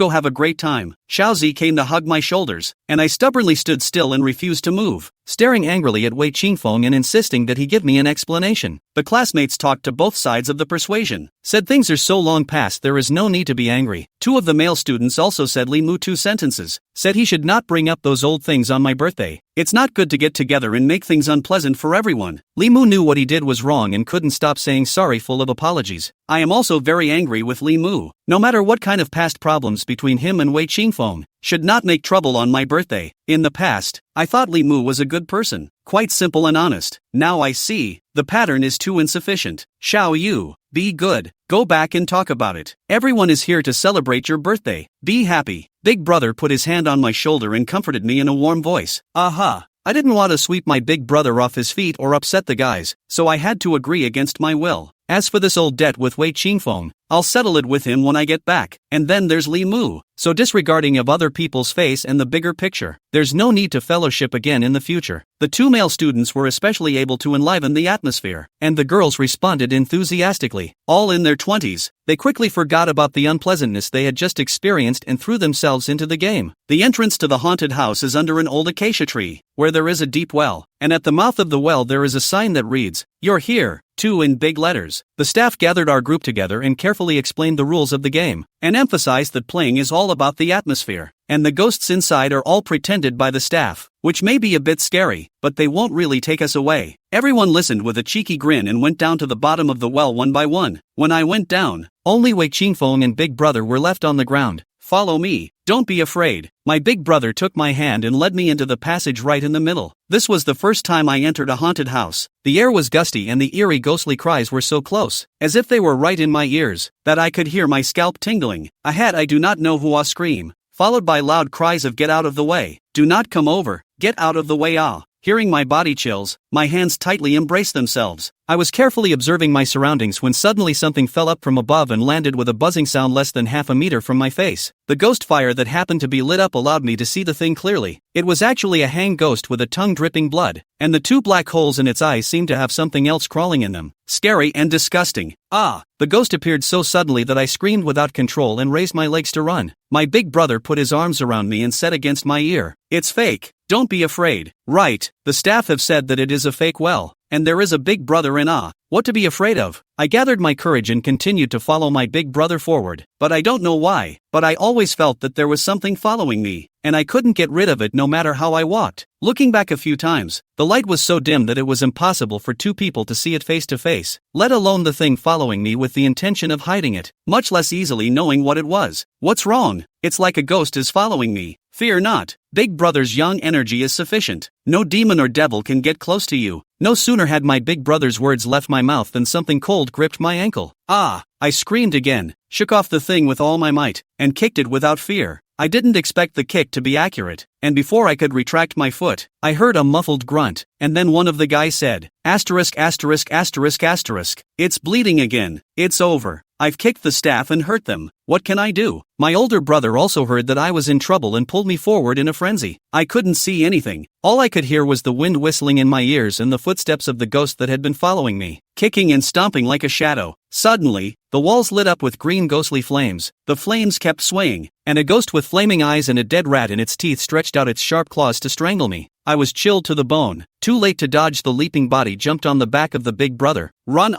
have a great time. Xiaozi came to hug my shoulders, and I stubbornly stood still and refused to move, staring angrily at Wei Qingfeng and insisting that he give me an explanation. The classmates talked to both sides of the persuasion, said things are so long past there is no need to be angry. Two of the male students also said Li Mu 2 sentences, said he should not bring up those old things on my birthday. It's not good to get together and make things unpleasant for everyone. Li Mu knew what he did was wrong and couldn't stop saying sorry, full of apologies. I am also very angry with Li Mu. No matter what kind of past problems between him and Wei Qingfeng, should not make trouble on my birthday. In the past, I thought Li Mu was a good person, quite simple and honest. Now I see, the pattern is too insufficient. Xiao Yu, be good, go back and talk about it. Everyone is here to celebrate your birthday. Be happy. Big brother put his hand on my shoulder and comforted me in a warm voice. Aha! I didn't want to sweep my big brother off his feet or upset the guys, so I had to agree against my will. As for this old debt with Wei Qingfeng, I'll settle it with him when I get back. And then there's Li Mu. So disregarding of other people's face and the bigger picture, there's no need to fellowship again in the future. The two male students were especially able to enliven the atmosphere, and the girls responded enthusiastically. All in their 20s, they quickly forgot about the unpleasantness they had just experienced and threw themselves into the game. The entrance to the haunted house is under an old acacia tree, where there is a deep well, and at the mouth of the well there is a sign that reads, "You're here," 2 in big letters. The staff gathered our group together and carefully explained the rules of the game, and emphasized that playing is all about the atmosphere, and the ghosts inside are all pretended by the staff, which may be a bit scary, but they won't really take us away. Everyone listened with a cheeky grin and went down to the bottom of the well one by one. When I went down, only Wei Qingfeng and Big Brother were left on the ground. "Follow me, don't be afraid." My big brother took my hand and led me into the passage right in the middle. This was the first time I entered a haunted house. The air was gusty and the eerie ghostly cries were so close, as if they were right in my ears, that I could hear my scalp tingling. Ahead I do not know who scream, followed by loud cries of "Get out of the way! Do not come over! Get out of the way!" Hearing my body chills, my hands tightly embraced themselves. I was carefully observing my surroundings when suddenly something fell up from above and landed with a buzzing sound less than half a meter from my face. The ghost fire that happened to be lit up allowed me to see the thing clearly. It was actually a hang ghost with a tongue dripping blood, and the 2 black holes in its eyes seemed to have something else crawling in them. Scary and disgusting. The ghost appeared so suddenly that I screamed without control and raised my legs to run. My big brother put his arms around me and said against my ear, "It's fake. Don't be afraid." Right, the staff have said that it is a fake well, and there is a big brother in what to be afraid of? I gathered my courage and continued to follow my big brother forward, but I don't know why, but I always felt that there was something following me, and I couldn't get rid of it no matter how I walked. Looking back a few times, the light was so dim that it was impossible for 2 people to see it face to face, let alone the thing following me with the intention of hiding it, much less easily knowing what it was. What's wrong? It's like a ghost is following me. Fear not, Big Brother's young energy is sufficient. No demon or devil can get close to you. No sooner had my big brother's words left my mouth than something cold gripped my ankle. I screamed again, shook off the thing with all my might, and kicked it without fear. I didn't expect the kick to be accurate, and before I could retract my foot, I heard a muffled grunt, and then one of the guys said, "Asterisk asterisk asterisk asterisk, it's bleeding again, it's over. I've kicked the staff and hurt them. What can I do?" My older brother also heard that I was in trouble and pulled me forward in a frenzy. I couldn't see anything. All I could hear was the wind whistling in my ears and the footsteps of the ghost that had been following me, kicking and stomping like a shadow. Suddenly, the walls lit up with green ghostly flames. The flames kept swaying, and a ghost with flaming eyes and a dead rat in its teeth stretched out its sharp claws to strangle me. I was chilled to the bone. Too late to dodge, the leaping body jumped on the back of the big brother. "Run,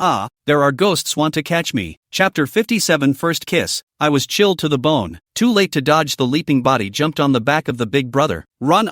there are ghosts want to catch me." Chapter 57, First Kiss. I was chilled to the bone. Too late to dodge, the leaping body jumped on the back of the big brother. "Run,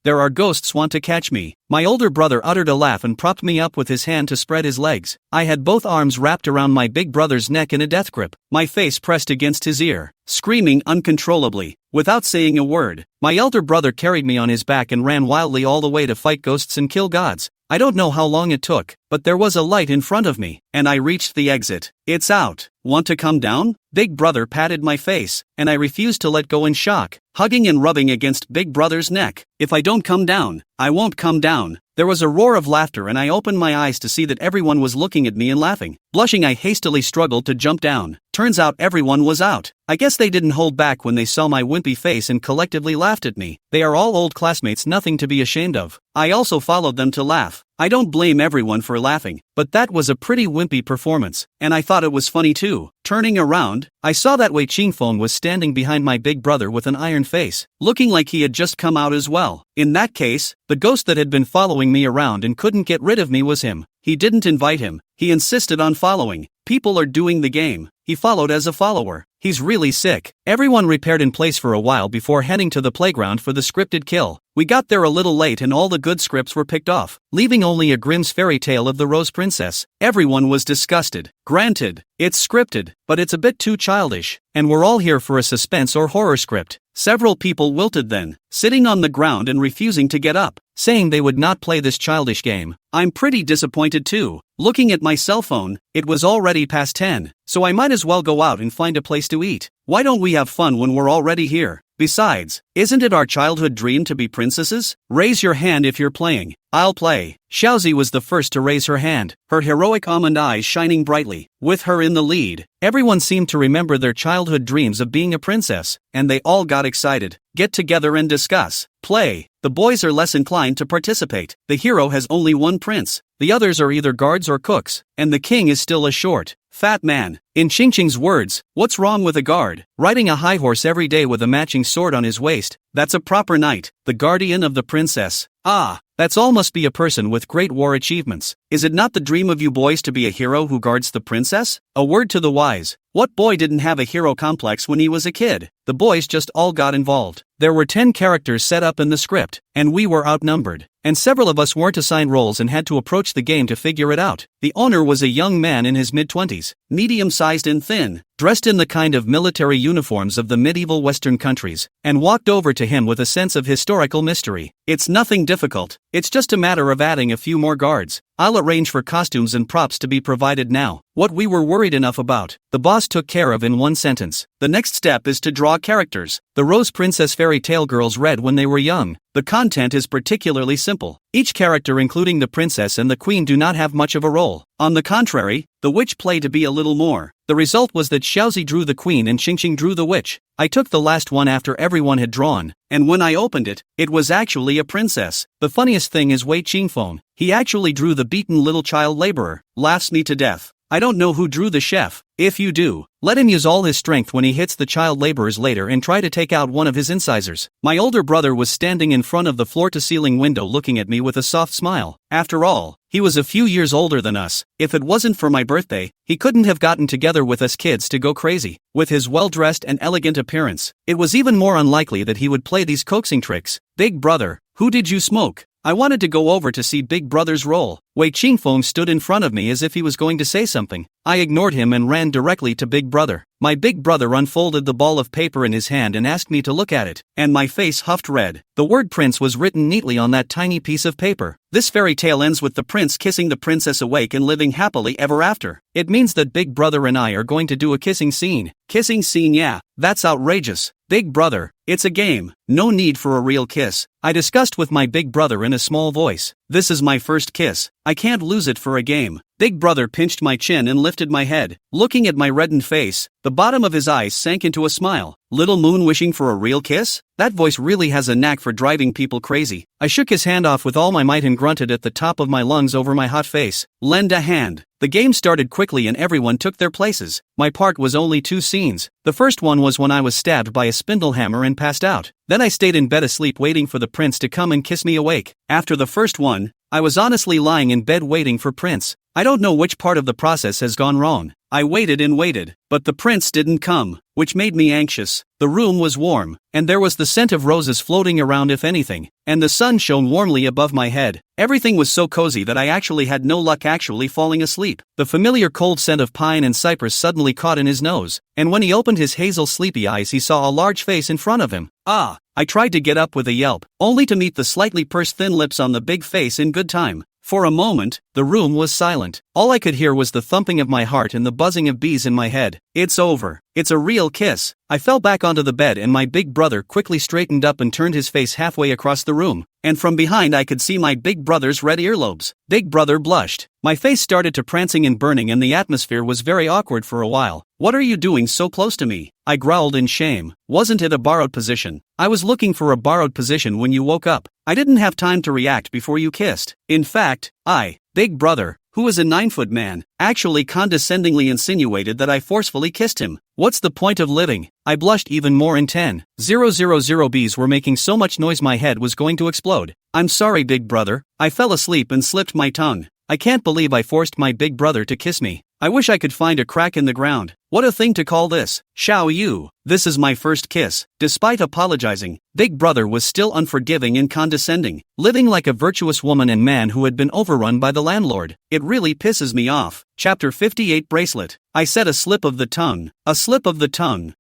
there are ghosts want to catch me." My older brother uttered a laugh and propped me up with his hand to spread his legs. I had both arms wrapped around my big brother's neck in a death grip, my face pressed against his ear, screaming uncontrollably. Without saying a word, my elder brother carried me on his back and ran wildly all the way to fight ghosts and kill gods. I don't know how long it took, but there was a light in front of me, and I reached the exit. It's out. Want to come down? Big Brother patted my face, and I refused to let go in shock, hugging and rubbing against Big Brother's neck. If I don't come down, I won't come down. There was a roar of laughter and I opened my eyes to see that everyone was looking at me and laughing. Blushing, I hastily struggled to jump down. Turns out everyone was out. I guess they didn't hold back when they saw my wimpy face and collectively laughed at me. They are all old classmates, nothing to be ashamed of. I also followed them to laugh. I don't blame everyone for laughing, but that was a pretty wimpy performance, and I thought it was funny too. Turning around, I saw that Wei Qingfeng was standing behind my big brother with an iron face, looking like he had just come out as well. In that case, the ghost that had been following me around and couldn't get rid of me was him. He didn't invite him, he insisted on following. People are doing the game. He followed as a follower. He's really sick. Everyone repaired in place for a while before heading to the playground for the scripted kill. We got there a little late and all the good scripts were picked off, leaving only a Grimm's fairy tale of the Rose Princess. Everyone was disgusted. Granted, it's scripted, but it's a bit too childish, and we're all here for a suspense or horror script. Several people wilted then, sitting on the ground and refusing to get up, saying they would not play this childish game. I'm pretty disappointed too. Looking at my cell phone, it was already past 10, so I might as well go out and find a place to eat. Why don't we have fun when we're already here? Besides, isn't it our childhood dream to be princesses? Raise your hand if you're playing. I'll play. Xiaozi was the first to raise her hand, her heroic almond eyes shining brightly. With her in the lead, everyone seemed to remember their childhood dreams of being a princess, and they all got excited. Get together and discuss. Play. The boys are less inclined to participate. The hero has only one prince. The others are either guards or cooks, and the king is still a short, fat man. In Qingqing's words, what's wrong with a guard? Riding a high horse every day with a matching sword on his waist, that's a proper knight, the guardian of the princess. Ah, that's all must be a person with great war achievements. Is it not the dream of you boys to be a hero who guards the princess? A word to the wise. What boy didn't have a hero complex when he was a kid? The boys just all got involved. There were 10 characters set up in the script, and we were outnumbered. And several of us weren't assigned roles and had to approach the game to figure it out. The owner was a young man in his mid-20s, medium-sized and thin, dressed in the kind of military uniforms of the medieval Western countries, and walked over to him with a sense of historical mystery. It's nothing difficult. It's just a matter of adding a few more guards. I'll arrange for costumes and props to be provided now. What we were worried enough about, the boss took care of in one sentence. The next step is to draw characters. The Rose Princess fairy tale girls read when they were young. The content is particularly simple. Each character, including the princess and the queen, do not have much of a role. On the contrary, the witch play to be a little more. The result was that Xiaozi drew the queen and Qingqing drew the witch. I took the last one after everyone had drawn, and when I opened it, it was actually a princess. The funniest thing is Wei Qingfeng. He actually drew the beaten little child laborer. Laughs me to death. I don't know who drew the chef. If you do, let him use all his strength when he hits the child laborers later and try to take out one of his incisors. My older brother was standing in front of the floor-to-ceiling window looking at me with a soft smile. After all, he was a few years older than us. If it wasn't for my birthday, he couldn't have gotten together with us kids to go crazy. With his well-dressed and elegant appearance, it was even more unlikely that he would play these coaxing tricks. Big brother, who did you smoke? I wanted to go over to see Big Brother's role. Wei Qingfeng stood in front of me as if he was going to say something. I ignored him and ran directly to Big Brother. My big brother unfolded the ball of paper in his hand and asked me to look at it, and my face huffed red. The word prince was written neatly on that tiny piece of paper. This fairy tale ends with the prince kissing the princess awake and living happily ever after. It means that Big Brother and I are going to do a kissing scene. Kissing scene, yeah, that's outrageous. Big brother, it's a game. No need for a real kiss. I discussed with my big brother in a small voice. This is my first kiss. I can't lose it for a game. Big brother pinched my chin and lifted my head. Looking at my reddened face, the bottom of his eyes sank into a smile. Little Moon wishing for a real kiss? That voice really has a knack for driving people crazy. I shook his hand off with all my might and grunted at the top of my lungs over my hot face. Lend a hand. The game started quickly and everyone took their places. My part was only 2 scenes. The first one was when I was stabbed by a spindle hammer and passed out. Then I stayed in bed asleep waiting for the prince to come and kiss me awake. After the first one, I was honestly lying in bed waiting for Prince. I don't know which part of the process has gone wrong. I waited and waited, but the prince didn't come, which made me anxious. The room was warm, and there was the scent of roses floating around if anything, and the sun shone warmly above my head. Everything was so cozy that I actually had no luck actually falling asleep. The familiar cold scent of pine and cypress suddenly caught in his nose, and when he opened his hazel sleepy eyes he saw a large face in front of him. Ah! I tried to get up with a yelp, only to meet the slightly pursed thin lips on the big face in good time. For a moment, the room was silent. All I could hear was the thumping of my heart and the buzzing of bees in my head. It's over. It's a real kiss. I fell back onto the bed and my big brother quickly straightened up and turned his face halfway across the room. And from behind I could see my big brother's red earlobes. Big brother blushed. My face started to prancing and burning and the atmosphere was very awkward for a while. What are you doing so close to me? I growled in shame. Wasn't it a borrowed position? I was looking for a borrowed position when you woke up. I didn't have time to react before you kissed. In fact, big brother, who is a 9-foot man, actually condescendingly insinuated that I forcefully kissed him. What's the point of living? I blushed even more in 10,000 bees were making so much noise my head was going to explode. I'm sorry big brother, I fell asleep and slipped my tongue. I can't believe I forced my big brother to kiss me. I wish I could find a crack in the ground. What a thing to call this. Shao Yu. This is my first kiss. Despite apologizing, big brother was still unforgiving and condescending, living like a virtuous woman and man who had been overrun by the landlord. It really pisses me off. Chapter 58 Bracelet. I said a slip of the tongue,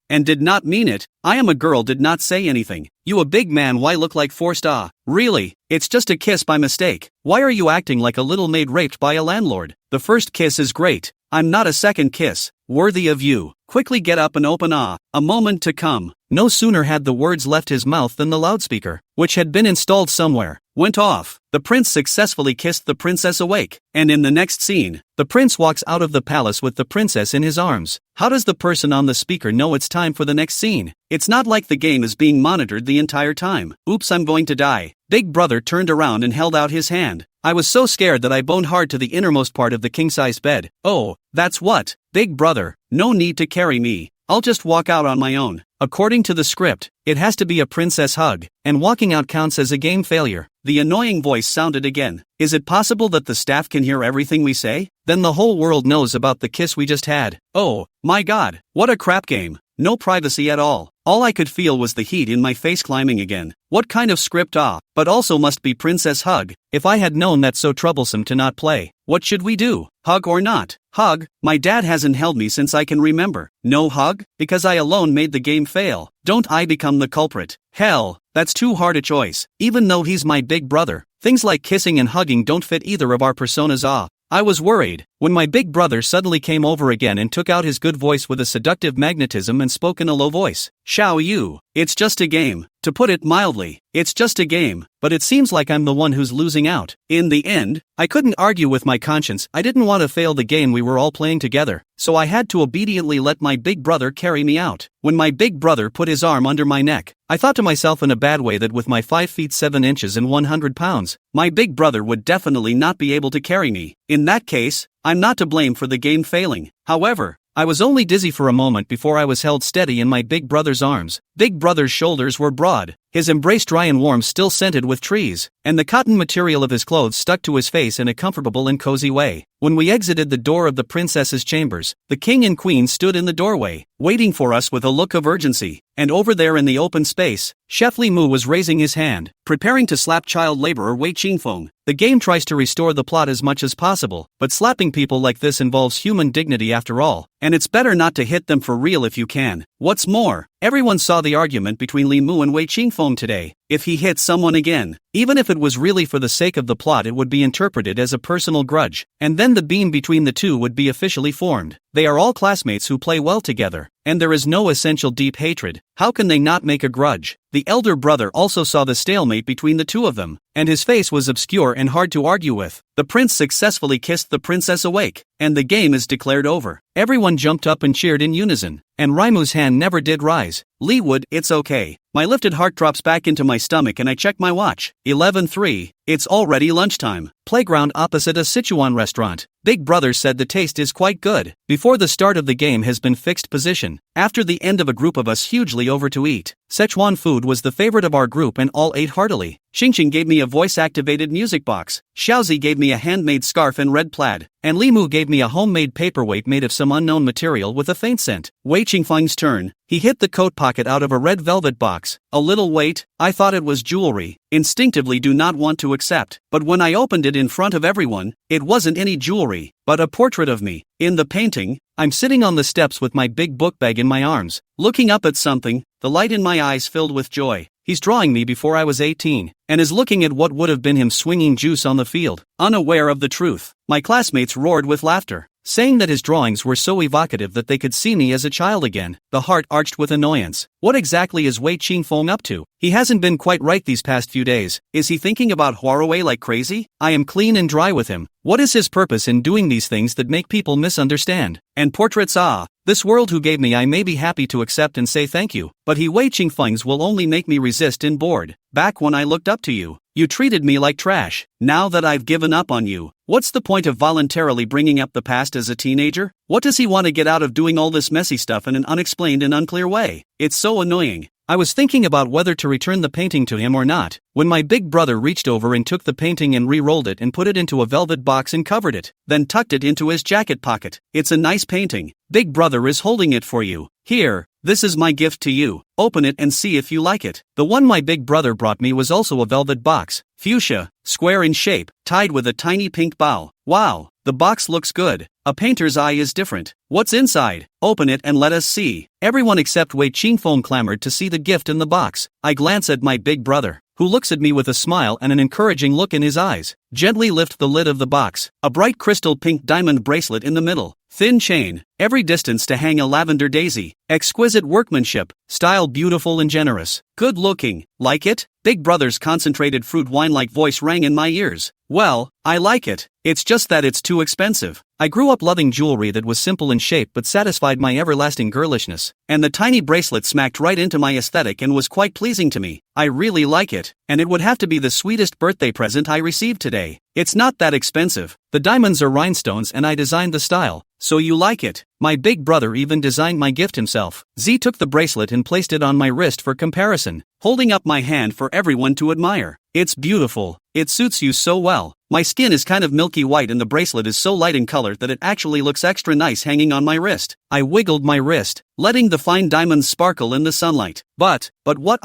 and did not mean it. I am a girl did not say anything. You a big man why look like forced Really? It's just a kiss by mistake. Why are you acting like a little maid raped by a landlord? The first kiss is great. I'm not a second kiss, worthy of you. Quickly get up and open a moment to come. No sooner had the words left his mouth than the loudspeaker, which had been installed somewhere, went off. The prince successfully kissed the princess awake, and in the next scene, the prince walks out of the palace with the princess in his arms. How does the person on the speaker know it's time for the next scene? It's not like the game is being monitored the entire time. Oops, I'm going to die. Big brother turned around and held out his hand. I was so scared that I boned hard to the innermost part of the king-size bed. Oh, that's what? Big brother, no need to carry me. I'll just walk out on my own. According to the script, it has to be a princess hug, and walking out counts as a game failure. The annoying voice sounded again. Is it possible that the staff can hear everything we say? Then the whole world knows about the kiss we just had. Oh, my god, what a crap game. No privacy at all. All I could feel was the heat in my face climbing again. What kind of script but also must be princess hug. If I had known that's so troublesome to not play. What should we do? Hug or not? Hug? My dad hasn't held me since I can remember. No hug? Because I alone made the game fail. Don't I become the culprit? Hell, that's too hard a choice. Even though he's my big brother, things like kissing and hugging don't fit either of our personas. I was worried when my big brother suddenly came over again and took out his good voice with a seductive magnetism and spoke in a low voice. Shao Yu, it's just a game. To put it mildly, it's just a game, but it seems like I'm the one who's losing out. In the end, I couldn't argue with my conscience. I didn't want to fail the game we were all playing together, so I had to obediently let my big brother carry me out. When my big brother put his arm under my neck, I thought to myself in a bad way that with my 5 feet 7 inches and 100 pounds, my big brother would definitely not be able to carry me. In that case, I'm not to blame for the game failing. However, I was only dizzy for a moment before I was held steady in my big brother's arms. Big brother's shoulders were broad, his embrace dry and warm, still scented with trees, and the cotton material of his clothes stuck to his face in a comfortable and cozy way. When we exited the door of the princess's chambers, the king and queen stood in the doorway, waiting for us with a look of urgency, and over there in the open space, Chef Li Mu was raising his hand, preparing to slap child laborer Wei Qingfeng. The game tries to restore the plot as much as possible, but slapping people like this involves human dignity after all, and it's better not to hit them for real if you can. What's more, everyone saw the argument between Li Mu and Wei Qingfeng today. If he hit someone again, even if it was really for the sake of the plot, it would be interpreted as a personal grudge, and then the beam between the two would be officially formed. They are all classmates who play well together, and there is no essential deep hatred. How can they not make a grudge? The elder brother also saw the stalemate between the two of them, and his face was obscure and hard to argue with. The prince successfully kissed the princess awake, and the game is declared over. Everyone jumped up and cheered in unison, and Raimu's hand never did rise. Lee Wood, it's okay. My lifted heart drops back into my stomach and I check my watch. 11:03. It's already lunchtime. Playground opposite a Sichuan restaurant. Big brother said the taste is quite good. Before the start of the game has been fixed position. After the end of a group of us hugely over to eat. Sichuan food was the favorite of our group and all ate heartily. Xingqing gave me a voice-activated music box. Xiaozi gave me a handmade scarf in red plaid. And Li Mu gave me a homemade paperweight made of some unknown material with a faint scent. Wei Qingfeng's turn. He hit the coat pocket out of a red velvet box. A little weight. I thought it was jewelry. Instinctively do not want to accept. But when I opened it in front of everyone, it wasn't any jewelry, but a portrait of me. In the painting, I'm sitting on the steps with my big book bag in my arms, looking up at something, the light in my eyes filled with joy. he's drawing me before I was 18, and is looking at what would have been him swinging juice on the field, unaware of the truth. My classmates roared with laughter, saying that his drawings were so evocative that they could see me as a child again. The heart arched with annoyance. What exactly is Wei Qingfeng up to? He hasn't been quite right these past few days. Is he thinking about Huawei like crazy? I am clean and dry with him. What is his purpose in doing these things that make people misunderstand? And portraits, this world who gave me I may be happy to accept and say thank you, but he Wei Qingfeng's will only make me resist and bored. Back when I looked up to you, you treated me like trash. Now that I've given up on you, what's the point of voluntarily bringing up the past as a teenager? What does he want to get out of doing all this messy stuff in an unexplained and unclear way? It's so annoying. I was thinking about whether to return the painting to him or not, when my big brother reached over and took the painting and re-rolled it and put it into a velvet box and covered it, then tucked it into his jacket pocket. It's a nice painting. Big brother is holding it for you. Here, this is my gift to you. Open it and see if you like it. The one my big brother brought me was also a velvet box, fuchsia, square in shape, tied with a tiny pink bow. Wow, the box looks good. A painter's eye is different. What's inside? Open it and let us see. Everyone except Wei Qingfeng clamored to see the gift in the box. I glance at my big brother, who looks at me with a smile and an encouraging look in his eyes. Gently lift the lid of the box. A bright crystal pink diamond bracelet in the middle. Thin chain, every distance to hang a lavender daisy. Exquisite workmanship, style beautiful and generous. Good looking. Like it? Big brother's concentrated fruit wine-like voice rang in my ears. Well, I like it. It's just that it's too expensive. I grew up loving jewelry that was simple in shape but satisfied my everlasting girlishness, and the tiny bracelet smacked right into my aesthetic and was quite pleasing to me. I really like it, and it would have to be the sweetest birthday present I received today. It's not that expensive. The diamonds are rhinestones and I designed the style. So you like it? My big brother even designed my gift himself. Z took the bracelet and placed it on my wrist for comparison, holding up my hand for everyone to admire. It's beautiful. It suits you so well. My skin is kind of milky white and the bracelet is so light in color that it actually looks extra nice hanging on my wrist. I wiggled my wrist, letting the fine diamonds sparkle in the sunlight. But what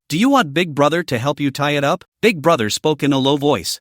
do you want big brother to help you tie it up? Big brother spoke in a low voice.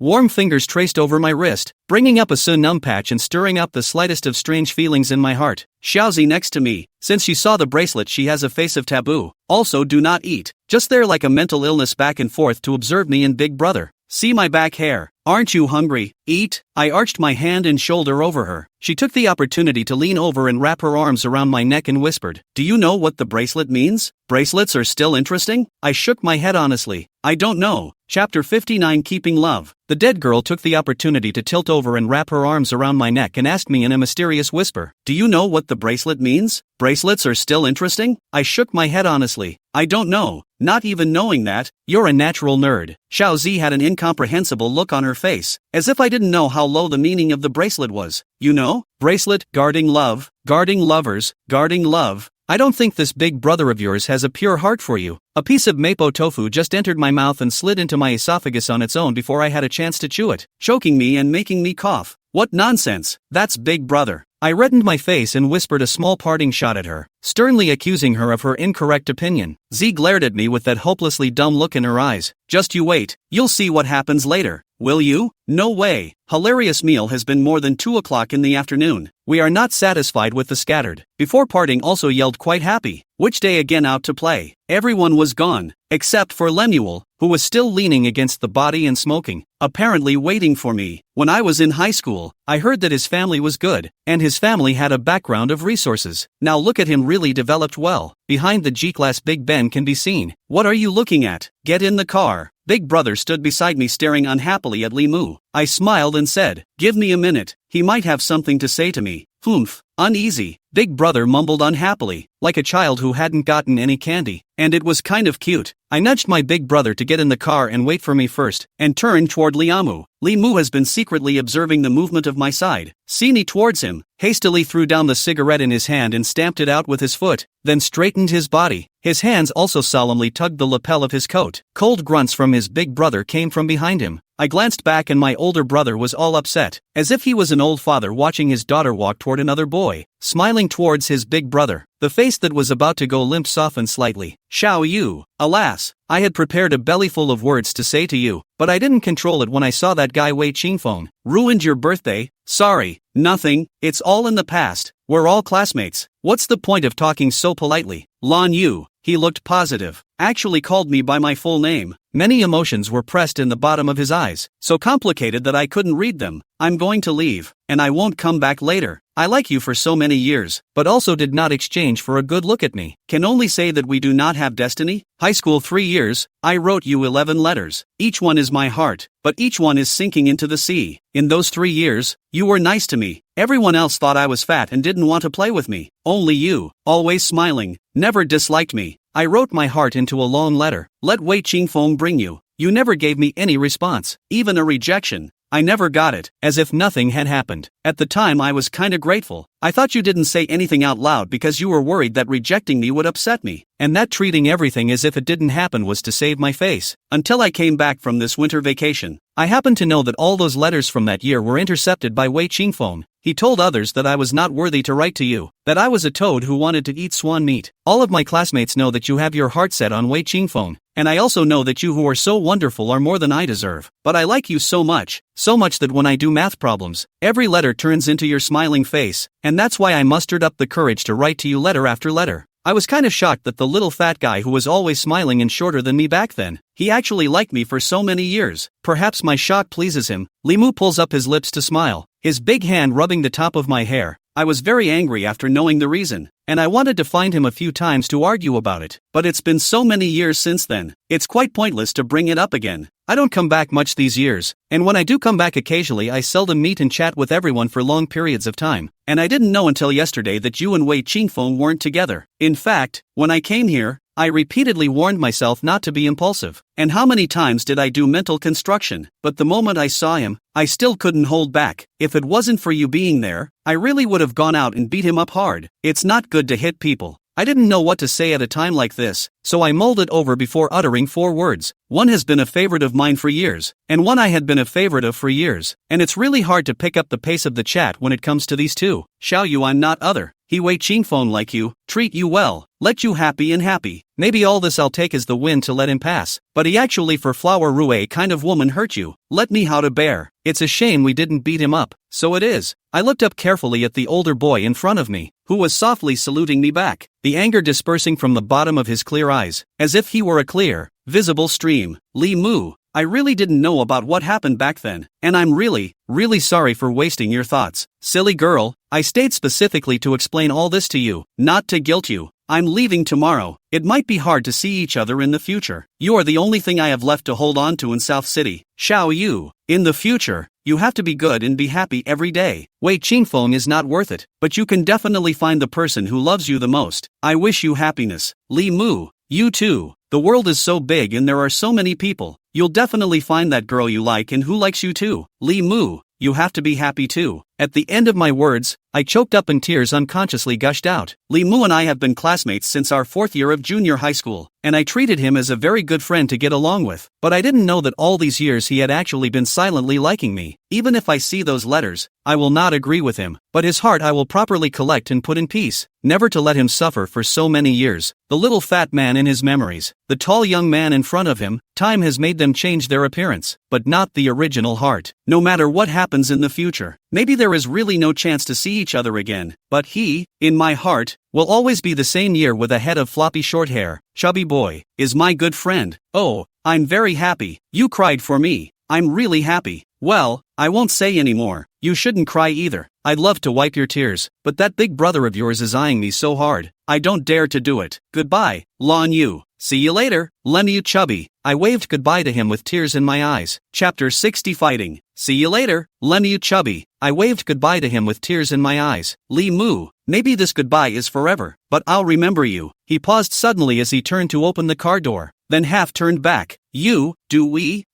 Warm fingers traced over my wrist, bringing up a numb patch and stirring up the slightest of strange feelings in my heart. Xiaozi next to me, since she saw the bracelet she has a face of taboo. Also do not eat, just there like a mental illness back and forth to observe me and big brother. See my back hair. Aren't you hungry? Eat? I arched my hand and shoulder over her. She took the opportunity to lean over and wrap her arms around my neck and whispered, "Do you know what the bracelet means? Bracelets are still interesting?" I shook my head honestly. I don't know. Chapter 59 Keeping Love. The dead girl took the opportunity to tilt over and wrap her arms around my neck and asked me in a mysterious whisper, "Do you know what the bracelet means? Bracelets are still interesting?" I shook my head honestly. I don't know. Not even knowing that. You're a natural nerd. Xiaozi had an incomprehensible look on her face, as if I didn't know how low the meaning of the bracelet was. You know? Bracelet, guarding love, guarding lovers, guarding love. I don't think this big brother of yours has a pure heart for you. A piece of mapo tofu just entered my mouth and slid into my esophagus on its own before I had a chance to chew it, choking me and making me cough. What nonsense. That's big brother. I reddened my face and whispered a small parting shot at her, sternly accusing her of her incorrect opinion. Z glared at me with that hopelessly dumb look in her eyes. Just you wait. You'll see what happens later. Will you? No way. Hilarious meal has been more than 2 o'clock in the afternoon. We are not satisfied with the scattered. Before parting also yelled quite happy. Which day again out to play? Everyone was gone, except for Lemuel, who was still leaning against the body and smoking, apparently waiting for me. When I was in high school, I heard that his family was good, and his family had a background of resources. Now look at him, really developed well. Behind the G-Class Big Ben can be seen. What are you looking at? Get in the car. Big brother stood beside me staring unhappily at Limu. I smiled and said, "Give me a minute, he might have something to say to me." Humph, uneasy. Big brother mumbled unhappily, like a child who hadn't gotten any candy, and it was kind of cute. I nudged my big brother to get in the car and wait for me first, and turned toward Liamu. Limu has been secretly observing the movement of my side. Sini towards him, hastily threw down the cigarette in his hand and stamped it out with his foot, then straightened his body. His hands also solemnly tugged the lapel of his coat. Cold grunts from his big brother came from behind him. I glanced back and my older brother was all upset, as if he was an old father watching his daughter walk toward another boy, smiling towards his big brother. The face that was about to go limp softened slightly. "Xiao Yu, alas, I had prepared a bellyful of words to say to you, but I didn't control it when I saw that guy Wei Qingfeng. Ruined your birthday? Sorry, nothing, it's all in the past. We're all classmates. What's the point of talking so politely? Lan Yu. He looked positive. Actually called me by my full name. Many emotions were pressed in the bottom of his eyes, so complicated that I couldn't read them. I'm going to leave, and I won't come back later. I like you for so many years, but also did not exchange for a good look at me. Can only say that we do not have destiny. High school 3 years, I wrote you 11 letters. Each one is my heart, but each one is sinking into the sea. In those 3 years, you were nice to me. Everyone else thought I was fat and didn't want to play with me. Only you, always smiling, never disliked me. I wrote my heart into a long letter. Let Wei Qingfeng bring you. You never gave me any response, even a rejection. I never got it, as if nothing had happened. At the time I was kinda grateful. I thought you didn't say anything out loud because you were worried that rejecting me would upset me, and that treating everything as if it didn't happen was to save my face. Until I came back from this winter vacation. I happened to know that all those letters from that year were intercepted by Wei Qingfeng. He told others that I was not worthy to write to you, that I was a toad who wanted to eat swan meat. All of my classmates know that you have your heart set on Wei Qingfeng, and I also know that you who are so wonderful are more than I deserve. But I like you so much that when I do math problems, every letter turns into your smiling face, and that's why I mustered up the courage to write to you letter after letter. I was kinda shocked that the little fat guy who was always smiling and shorter than me back then, he actually liked me for so many years. Perhaps my shock pleases him. Li Mu pulls up his lips to smile, his big hand rubbing the top of my hair. I was very angry after knowing the reason, and I wanted to find him a few times to argue about it, but it's been so many years since then, it's quite pointless to bring it up again. I don't come back much these years, and when I do come back occasionally I seldom meet and chat with everyone for long periods of time, and I didn't know until yesterday that you and Wei Qingfeng weren't together. In fact, when I came here, I repeatedly warned myself not to be impulsive, and how many times did I do mental construction, but the moment I saw him, I still couldn't hold back. If it wasn't for you being there, I really would have gone out and beat him up hard. It's not good to hit people. I didn't know what to say at a time like this, so I mulled it over before uttering 4 words. One has been a favorite of mine for years, and one I had been a favorite of for years, and it's really hard to pick up the pace of the chat when it comes to these two. Xiao Yu, I'm not other. He Wei Qingfeng like you, treat you well, let you happy and happy. Maybe all this I'll take as the win to let him pass, but he actually for flower rue kind of woman hurt you. Let me how to bear. It's a shame we didn't beat him up. So it is. I looked up carefully at the older boy in front of me, who was softly saluting me back, the anger dispersing from the bottom of his clear eyes, as if he were a clear, visible stream. Li Mu, I really didn't know about what happened back then, and I'm really sorry for wasting your thoughts. Silly girl, I stayed specifically to explain all this to you, not to guilt you. I'm leaving tomorrow. It might be hard to see each other in the future. You are the only thing I have left to hold on to in South City. Xiao Yu, in the future, you have to be good and be happy every day. Wei Qingfeng is not worth it, but you can definitely find the person who loves you the most. I wish you happiness. Li Mu, you too. The world is so big and there are so many people. You'll definitely find that girl you like and who likes you too. Li Mu, you have to be happy too. At the end of my words, I choked up and tears unconsciously gushed out. Li Mu and I have been classmates since our 4th year of junior high school, and I treated him as a very good friend to get along with. But I didn't know that all these years he had actually been silently liking me. Even if I see those letters, I will not agree with him, but his heart I will properly collect and put in peace, never to let him suffer for so many years. The little fat man in his memories, the tall young man in front of him, time has made them change their appearance, but not the original heart. No matter what happens in the future, maybe there is really no chance to see each other again, but he, in my heart, will always be the same year with a head of floppy short hair, chubby boy, is my good friend. Oh, I'm very happy. You cried for me. I'm really happy. Well, I won't say anymore. You shouldn't cry either. I'd love to wipe your tears, but that big brother of yours is eyeing me so hard, I don't dare to do it. Goodbye, Lan Yu. See you later, Len Yu chubby. I waved goodbye to him with tears in my eyes. Chapter 60 Fighting. See you later, Len Yu chubby. I waved goodbye to him with tears in my eyes. Li Mu, maybe this goodbye is forever, but I'll remember you. He paused suddenly as he turned to open the car door, then half turned back. You, do we,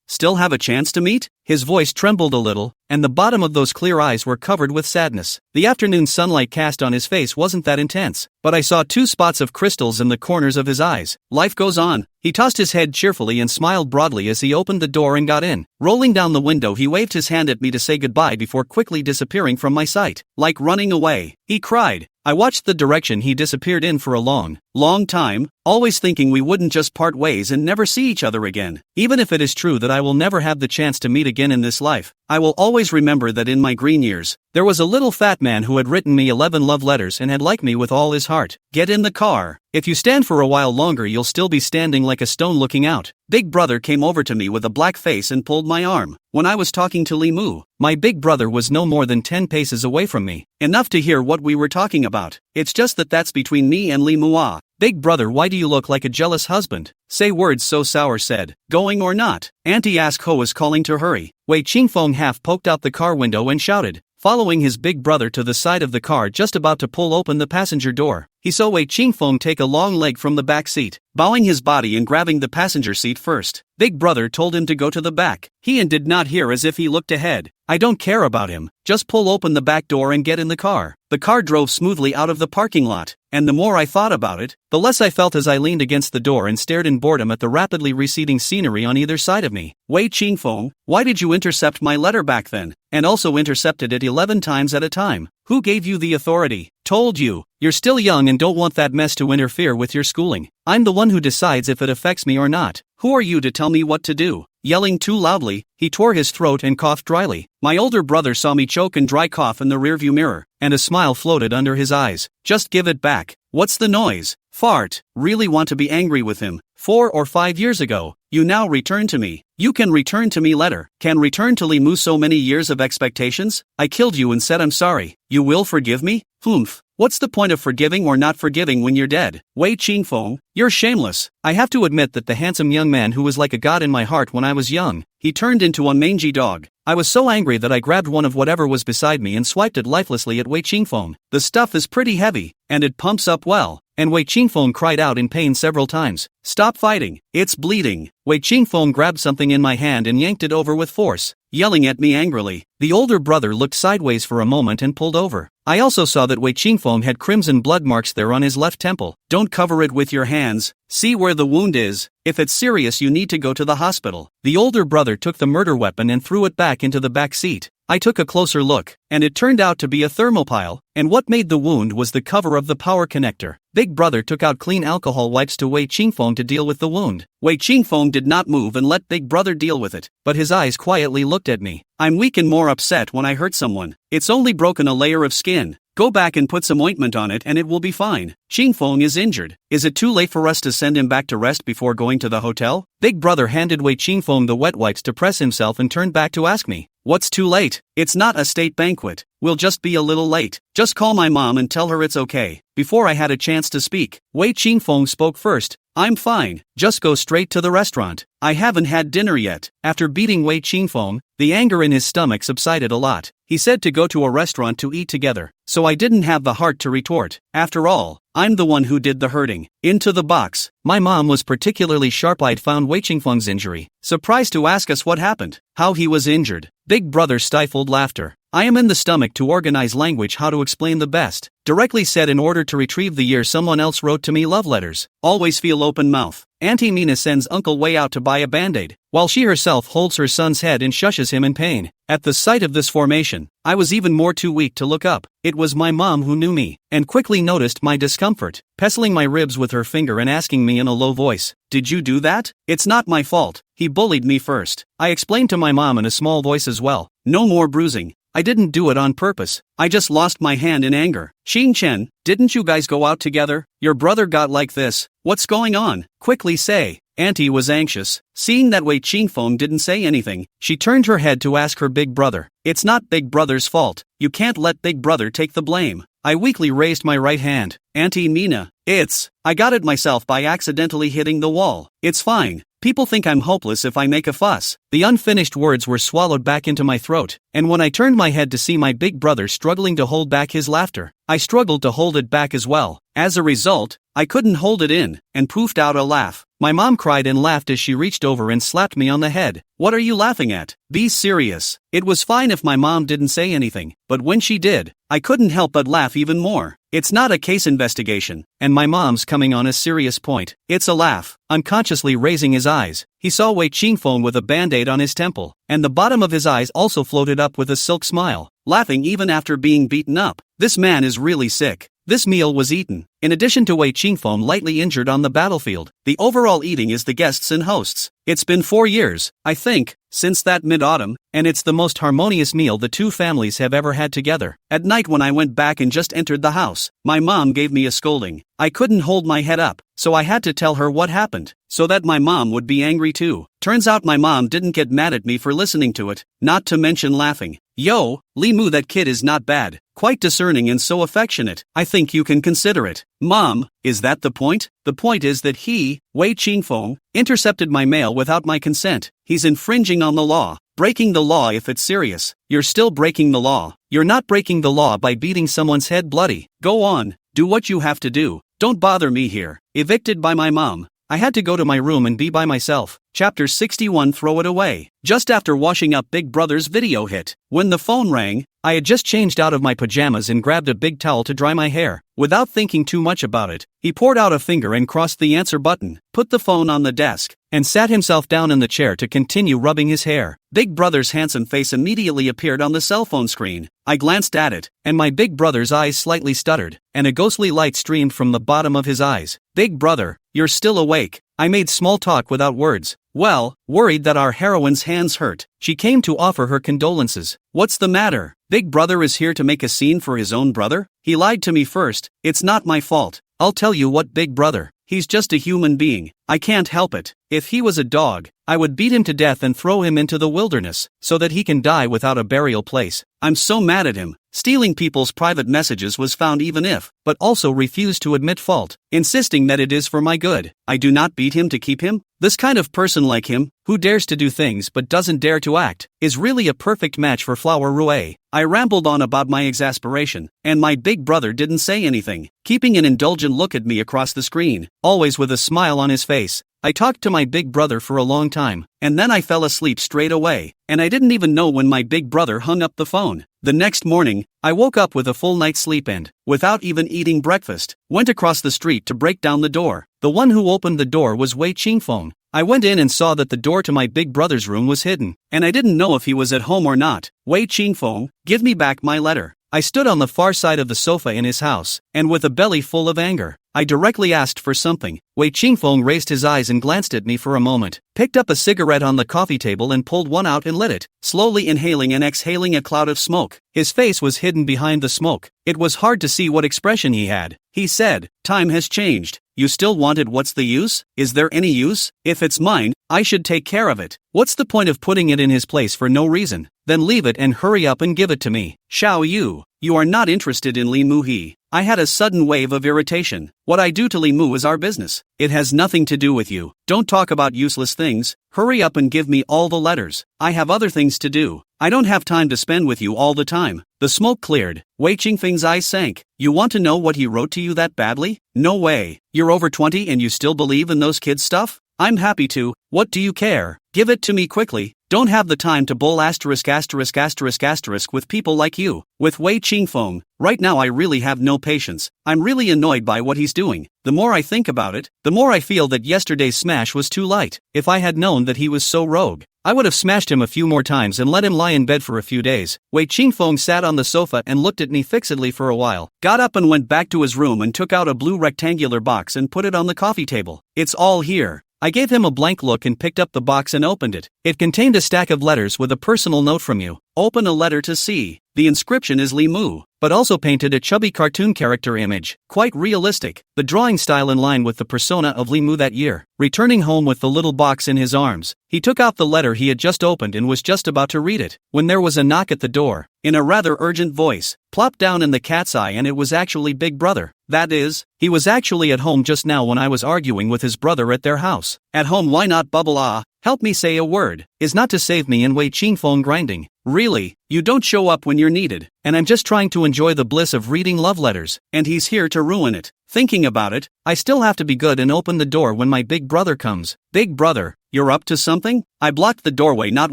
still have a chance to meet? His voice trembled a little, and the bottom of those clear eyes were covered with sadness. The afternoon sunlight cast on his face wasn't that intense, but I saw 2 spots of crystals in the corners of his eyes. Life goes on. He tossed his head cheerfully and smiled broadly as he opened the door and got in. Rolling down the window, he waved his hand at me to say goodbye before quickly disappearing from my sight. Like running away. He cried. I watched the direction he disappeared in for a long, long time, always thinking we wouldn't just part ways and never see each other again. Even if it is true that I will never have the chance to meet again in this life, I will always remember that in my green years, there was a little fat man who had written me 11 love letters and had liked me with all his heart. Get in the car. If you stand for a while longer, you'll still be standing like a stone looking out. Big brother came over to me with a black face and pulled my arm. When I was talking to Li Mu, my big brother was no more than 10 paces away from me, enough to hear what we were talking about. It's just that that's between me and Li Mua. Big brother, why do you look like a jealous husband? Say words so sour, said. Going or not? Auntie asked Ho was calling to hurry. Wei Qingfeng half poked out the car window and shouted, following his big brother to the side of the car just about to pull open the passenger door. He saw Wei Qingfeng take a long leg from the back seat, bowing his body and grabbing the passenger seat first. Big brother told him to go to the back. He did not hear as if he looked ahead. I don't care about him, just pull open the back door and get in the car. The car drove smoothly out of the parking lot, and the more I thought about it, the less I felt as I leaned against the door and stared in boredom at the rapidly receding scenery on either side of me. Wei Qingfeng, why did you intercept my letter back then, and also intercepted it 11 times at a time? Who gave you the authority? Told you. You're still young and don't want that mess to interfere with your schooling. I'm the one who decides if it affects me or not. Who are you to tell me what to do? Yelling too loudly, he tore his throat and coughed dryly. My older brother saw me choke and dry cough in the rearview mirror, and a smile floated under his eyes. Just give it back. What's the noise? Fart. Really want to be angry with him. 4 or 5 years ago, you now return to me. You can return to me letter. Can return to Li Mu so many years of expectations? I killed you and said I'm sorry. You will forgive me? Humph. What's the point of forgiving or not forgiving when you're dead? Wei Qingfeng, you're shameless. I have to admit that the handsome young man who was like a god in my heart when I was young, he turned into a mangy dog. I was so angry that I grabbed one of whatever was beside me and swiped it lifelessly at Wei Qingfeng. The stuff is pretty heavy, and it pumps up well. And Wei Qingfeng cried out in pain several times. Stop fighting, it's bleeding. Wei Qingfeng grabbed something in my hand and yanked it over with force, yelling at me angrily. The older brother looked sideways for a moment and pulled over. I also saw that Wei Qingfeng had crimson blood marks there on his left temple. Don't cover it with your hands. See where the wound is. If it's serious, you need to go to the hospital. The older brother took the murder weapon and threw it back into the back seat. I took a closer look, and it turned out to be a thermopile, and what made the wound was the cover of the power connector. Big brother took out clean alcohol wipes to Wei Qingfeng to deal with the wound. Wei Qingfeng did not move and let big brother deal with it, but his eyes quietly looked at me. I'm weak and more upset when I hurt someone. It's only broken a layer of skin. Go back and put some ointment on it and it will be fine. Qingfeng is injured. Is it too late for us to send him back to rest before going to the hotel? Big brother handed Wei Qingfeng the wet wipes to press himself and turned back to ask me, what's too late? It's not a state banquet. We'll just be a little late. Just call my mom and tell her it's okay. Before I had a chance to speak, Wei Qingfeng spoke first. I'm fine. Just go straight to the restaurant. I haven't had dinner yet. After beating Wei Qingfeng, the anger in his stomach subsided a lot. He said to go to a restaurant to eat together, so I didn't have the heart to retort. After all, I'm the one who did the hurting. Into the box. My mom was particularly sharp-eyed, found Wei Qingfeng's injury, surprised to ask us what happened, how he was injured. Big brother stifled laughter. I am in the stomach to organize language, how to explain the best. Directly said in order to retrieve the year someone else wrote to me love letters. Always feel open mouth. Auntie Mina sends Uncle Wei out to buy a band-aid, while she herself holds her son's head and shushes him in pain. At the sight of this formation, I was even more too weak to look up. It was my mom who knew me, and quickly noticed my discomfort, pestling my ribs with her finger and asking me in a low voice, did you do that? It's not my fault. He bullied me first. I explained to my mom in a small voice as well. No more bruising. I didn't do it on purpose. I just lost my hand in anger. Xing Chen, didn't you guys go out together? Your brother got like this. What's going on? Quickly say. Auntie was anxious. Seeing that Wei Qingfeng didn't say anything, she turned her head to ask her big brother. It's not big brother's fault. You can't let big brother take the blame. I weakly raised my right hand. Auntie Mina, I got it myself by accidentally hitting the wall. It's fine. People think I'm hopeless if I make a fuss. The unfinished words were swallowed back into my throat, and when I turned my head to see my big brother struggling to hold back his laughter, I struggled to hold it back as well. As a result, I couldn't hold it in, and poofed out a laugh. My mom cried and laughed as she reached over and slapped me on the head. What are you laughing at? Be serious. It was fine if my mom didn't say anything, but when she did, I couldn't help but laugh even more. It's not a case investigation, and my mom's coming on a serious point. It's a laugh. Unconsciously raising his eyes, he saw Wei Qingfeng with a band-aid on his temple, and the bottom of his eyes also floated up with a silk smile, laughing even after being beaten up. This man is really sick. This meal was eaten. In addition to Wei Qingfeng lightly injured on the battlefield, the overall eating is the guests and hosts. It's been 4 years, I think, since that mid-autumn, and it's the most harmonious meal the two families have ever had together. At night when I went back and just entered the house, my mom gave me a scolding. I couldn't hold my head up, so I had to tell her what happened, so that my mom would be angry too. Turns out my mom didn't get mad at me for listening to it, not to mention laughing. Yo, Li Mu, that kid is not bad, quite discerning and so affectionate. I think you can consider it. Mom, is that the point? The point is that he, Wei Qingfeng, intercepted my mail without my consent. He's infringing on the law. Breaking the law if it's serious. You're still breaking the law. You're not breaking the law by beating someone's head bloody. Go on, do what you have to do. Don't bother me here. Evicted by my mom. I had to go to my room and be by myself. Chapter 61. Throw it away. Just after washing up, Big Brother's video hit. When the phone rang, I had just changed out of my pajamas and grabbed a big towel to dry my hair. Without thinking too much about it, he poured out a finger and crossed the answer button, put the phone on the desk, and sat himself down in the chair to continue rubbing his hair. Big Brother's handsome face immediately appeared on the cell phone screen. I glanced at it, and my Big Brother's eyes slightly stuttered, and a ghostly light streamed from the bottom of his eyes. Big Brother, you're still awake. I made small talk without words. Well, worried that our heroine's hands hurt, she came to offer her condolences. What's the matter? Big Brother is here to make a scene for his own brother? He lied to me first. It's not my fault. I'll tell you what, Big Brother. He's just a human being. I can't help it. If he was a dog, I would beat him to death and throw him into the wilderness, so that he can die without a burial place. I'm so mad at him. Stealing people's private messages was found even if, but also refused to admit fault, insisting that it is for my good. I do not beat him to keep him. This kind of person like him, who dares to do things but doesn't dare to act, is really a perfect match for Flower Rue. I rambled on about my exasperation, and my Big Brother didn't say anything, keeping an indulgent look at me across the screen, always with a smile on his face. I talked to my Big Brother for a long time, and then I fell asleep straight away, and I didn't even know when my Big Brother hung up the phone. The next morning, I woke up with a full night's sleep and, without even eating breakfast, went across the street to break down the door. The one who opened the door was Wei Qingfeng. I went in and saw that the door to my Big Brother's room was hidden, and I didn't know if he was at home or not. Wei Qingfeng, give me back my letter. I stood on the far side of the sofa in his house, and with a belly full of anger, I directly asked for something. Wei Qingfeng raised his eyes and glanced at me for a moment, picked up a cigarette on the coffee table and pulled one out and lit it, slowly inhaling and exhaling a cloud of smoke. His face was hidden behind the smoke. It was hard to see what expression he had. He said, "Time has changed. You still want it? What's the use? Is there any use? If it's mine, I should take care of it. What's the point of putting it in his place for no reason? Then leave it and hurry up and give it to me." Xiao Yu, you are not interested in Li Mu he. I had a sudden wave of irritation. What I do to Li Mu is our business. It has nothing to do with you. Don't talk about useless things. Hurry up and give me all the letters. I have other things to do. I don't have time to spend with you all the time. The smoke cleared. Wei Qingfeng's eyes sank. You want to know what he wrote to you that badly? No way. You're over 20 and you still believe in those kids' stuff? I'm happy to. What do you care? Give it to me quickly. Don't have the time to bull ***** with people like you. With Wei Qingfeng, right now I really have no patience. I'm really annoyed by what he's doing. The more I think about it, the more I feel that yesterday's smash was too light. If I had known that he was so rogue, I would have smashed him a few more times and let him lie in bed for a few days. Wei Qingfeng sat on the sofa and looked at me fixedly for a while, got up and went back to his room and took out a blue rectangular box and put it on the coffee table. It's all here. I gave him a blank look and picked up the box and opened it. It contained a stack of letters with a personal note from you. Open a letter to see. The inscription is Li Mu, but also painted a chubby cartoon character image. Quite realistic. The drawing style in line with the persona of Li Mu that year. Returning home with the little box in his arms, he took out the letter he had just opened and was just about to read it, when there was a knock at the door. In a rather urgent voice, plopped down in the cat's eye, and it was actually Big Brother. That is, he was actually at home just now when I was arguing with his brother at their house. At home, why not bubble ah? Help me say a word, is not to save me in Wei Qingfeng grinding. Really, you don't show up when you're needed, and I'm just trying to enjoy the bliss of reading love letters, and he's here to ruin it. Thinking about it, I still have to be good and open the door when my Big Brother comes. Big Brother, you're up to something? I blocked the doorway, not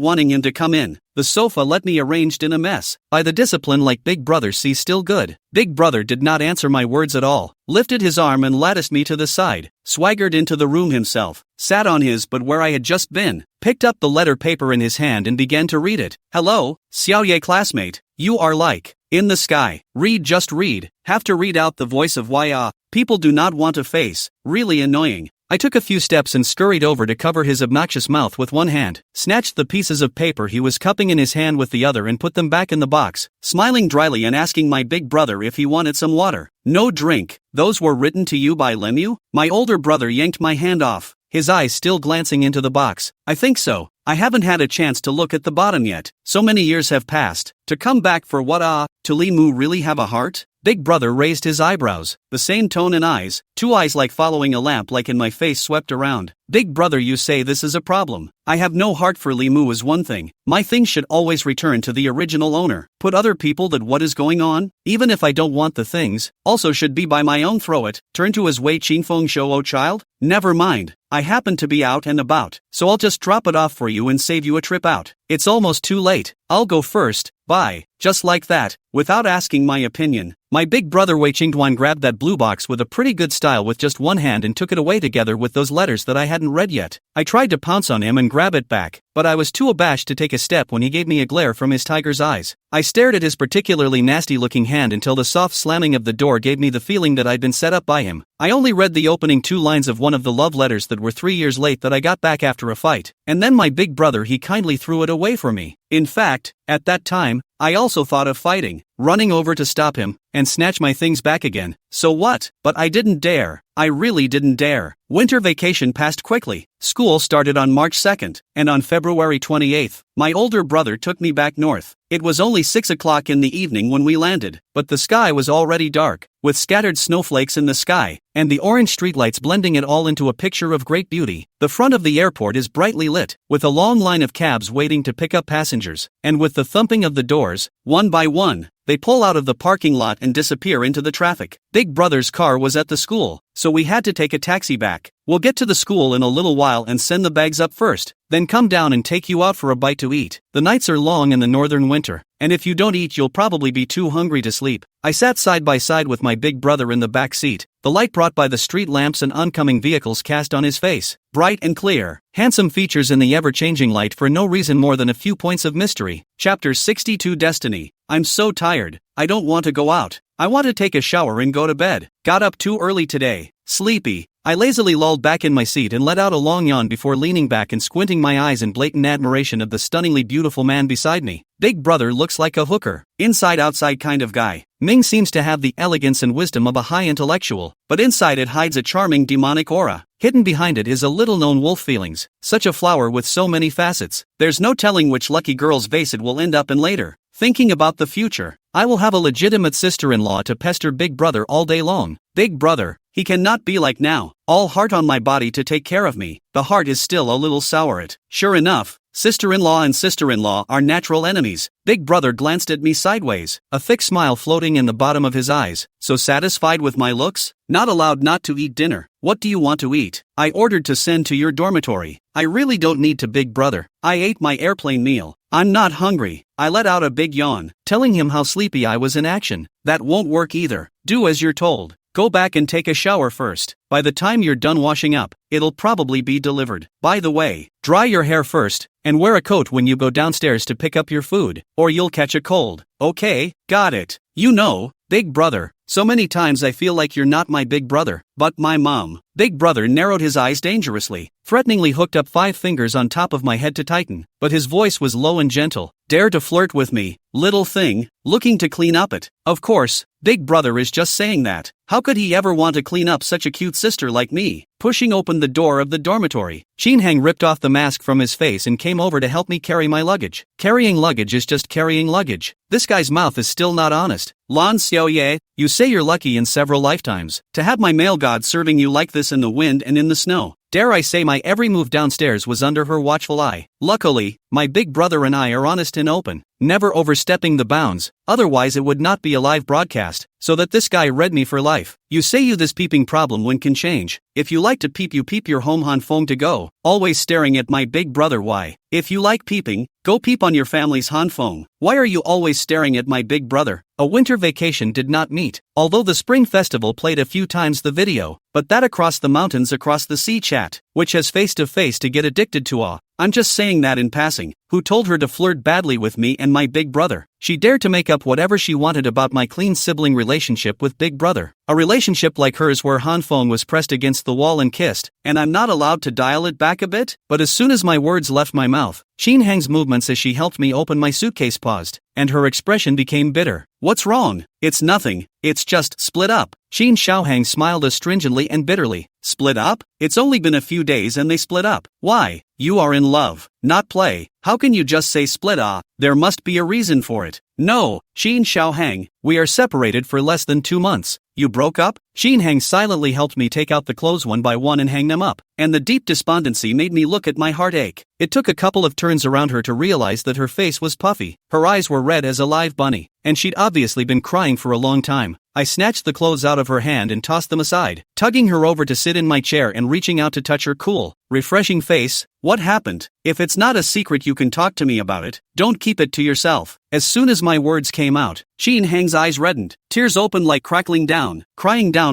wanting him to come in. The sofa let me arranged in a mess. By the discipline like Big Brother sees still good. Big Brother did not answer my words at all, lifted his arm and latticed me to the side, swaggered into the room himself, sat on his but where I had just been, picked up the letter paper in his hand and began to read it. Hello, Xiaoye classmate. You are like, In the sky. Read, just read. Have to read out the voice of why people do not want to face. Really annoying. I took a few steps and scurried over to cover his obnoxious mouth with one hand, snatched the pieces of paper he was cupping in his hand with the other and put them back in the box, smiling dryly and asking my big brother if he wanted some water. No drink. Those were written to you by Lemu? My older brother yanked my hand off, his eyes still glancing into the box. I think so. I haven't had a chance to look at the bottom yet. So many years have passed. To come back for what to Lemu really have a heart? Big brother raised his eyebrows, the same tone and eyes, two eyes like following a lamp like in my face swept around. Big brother, you say this is a problem. I have no heart for Lemu is one thing. My things should always return to the original owner. Put other people that what is going on? Even if I don't want the things, also should be by my own throw it. Turn to his Wei Qingfeng show, oh child? Never mind. I happen to be out and about, so I'll just drop it off for you and save you a trip out. It's almost too late. I'll go first. Bye. Just like that, without asking my opinion. My big brother Wei Qingduan grabbed that blue box with a pretty good style with just one hand and took it away together with those letters that I hadn't read yet. I tried to pounce on him and grab it back, but I was too abashed to take a step when he gave me a glare from his tiger's eyes. I stared at his particularly nasty-looking hand until the soft slamming of the door gave me the feeling that I'd been set up by him. I only read the opening 2 lines of one of the love letters that were 3 years late that I got back after a fight, and then my big brother he kindly threw it away for me. In fact, at that time, I also thought of fighting, running over to stop him, and snatch my things back again. So what? But I didn't dare. I really didn't dare. Winter vacation passed quickly. School started on March 2nd, and on February 28th, my older brother took me back north. It was only 6 o'clock in the evening when we landed, but the sky was already dark, with scattered snowflakes in the sky, and the orange streetlights blending it all into a picture of great beauty. The front of the airport is brightly lit, with a long line of cabs waiting to pick up passengers, and with the thumping of the doors, one by one, they pull out of the parking lot and disappear into the traffic. Big brother's car was at the school, so we had to take a taxi back. We'll get to the school in a little while and send the bags up first, then come down and take you out for a bite to eat. The nights are long in the northern winter, and if you don't eat you'll probably be too hungry to sleep. I sat side by side with my big brother in the back seat, the light brought by the street lamps and oncoming vehicles cast on his face, bright and clear, handsome features in the ever-changing light for no reason more than a few points of mystery. Chapter 62 Destiny. I'm so tired, I don't want to go out. I want to take a shower and go to bed. Got up too early today. Sleepy. I lazily lolled back in my seat and let out a long yawn before leaning back and squinting my eyes in blatant admiration of the stunningly beautiful man beside me. Big brother looks like a hooker, inside-outside kind of guy. Ming seems to have the elegance and wisdom of a high intellectual, but inside it hides a charming demonic aura. Hidden behind it is a little-known wolf feelings, such a flower with so many facets. There's no telling which lucky girl's vase it will end up in later. Thinking about the future, I will have a legitimate sister-in-law to pester Big Brother all day long. Big Brother, he cannot be like now, all heart on my body to take care of me. The heart is still a little sour. Sure enough, sister-in-law and sister-in-law are natural enemies. Big brother glanced at me sideways, a thick smile floating in the bottom of his eyes. So satisfied with my looks? Not allowed not to eat dinner. What do you want to eat? I ordered to send to your dormitory. I really don't need to, big brother. I ate my airplane meal. I'm not hungry. I let out a big yawn, telling him how sleepy I was in action. That won't work either. Do as you're told. Go back and take a shower first. By the time you're done washing up, it'll probably be delivered. By the way, dry your hair first, and wear a coat when you go downstairs to pick up your food, or you'll catch a cold. Okay, got it. You know, big brother, so many times I feel like you're not my big brother, but my mom. Big brother narrowed his eyes dangerously, threateningly hooked up 5 fingers on top of my head to tighten, but his voice was low and gentle. Dare to flirt with me, little thing, looking to clean up it. Of course, big brother is just saying that. How could he ever want to clean up such a cute sister like me? Pushing open the door of the dormitory, Chinhang ripped off the mask from his face and came over to help me carry my luggage. Carrying luggage is just carrying luggage. This guy's mouth is still not honest. Lan Xiaoye, you say you're lucky in several lifetimes to have my male god serving you like this in the wind and in the snow. Dare I say my every move downstairs was under her watchful eye. Luckily, my big brother and I are honest and open, never overstepping the bounds, otherwise it would not be a live broadcast, so that this guy read me for life. You say you this peeping problem when can change. If you like to peep you peep your home han fong to go, always staring at my big brother why. If you like peeping, go peep on your family's han fong. Why are you always staring at my big brother? A winter vacation did not meet, although the spring festival played a few times the video, but that across the mountains across the sea chat, which has face to face to get addicted to I'm just saying that in passing. Who told her to flirt badly with me and my big brother? She dared to make up whatever she wanted about my clean sibling relationship with big brother. A relationship like hers where Han Feng was pressed against the wall and kissed, and I'm not allowed to dial it back a bit? But as soon as my words left my mouth, Shin Hang's movements as she helped me open my suitcase paused, and her expression became bitter. What's wrong? It's nothing, it's just split up. Shin Xiaohang smiled astringently and bitterly. Split up? It's only been a few days and they split up. Why? You are in love, not play. How can you just say split up? There must be a reason for it. No, Shin Xiaohang, we are separated for less than 2 months. You broke up? Shin Hang silently helped me take out the clothes one by one and hang them up, and the deep despondency made me look at my heart ache. It took a couple of turns around her to realize that her face was puffy, her eyes were red as a live bunny, and she'd obviously been crying for a long time. I snatched the clothes out of her hand and tossed them aside, tugging her over to sit in my chair and reaching out to touch her cool, refreshing face. What happened? If it's not a secret you can talk to me about it, don't keep it to yourself. As soon as my words came out, Shin Hang's eyes reddened, tears opened like crying down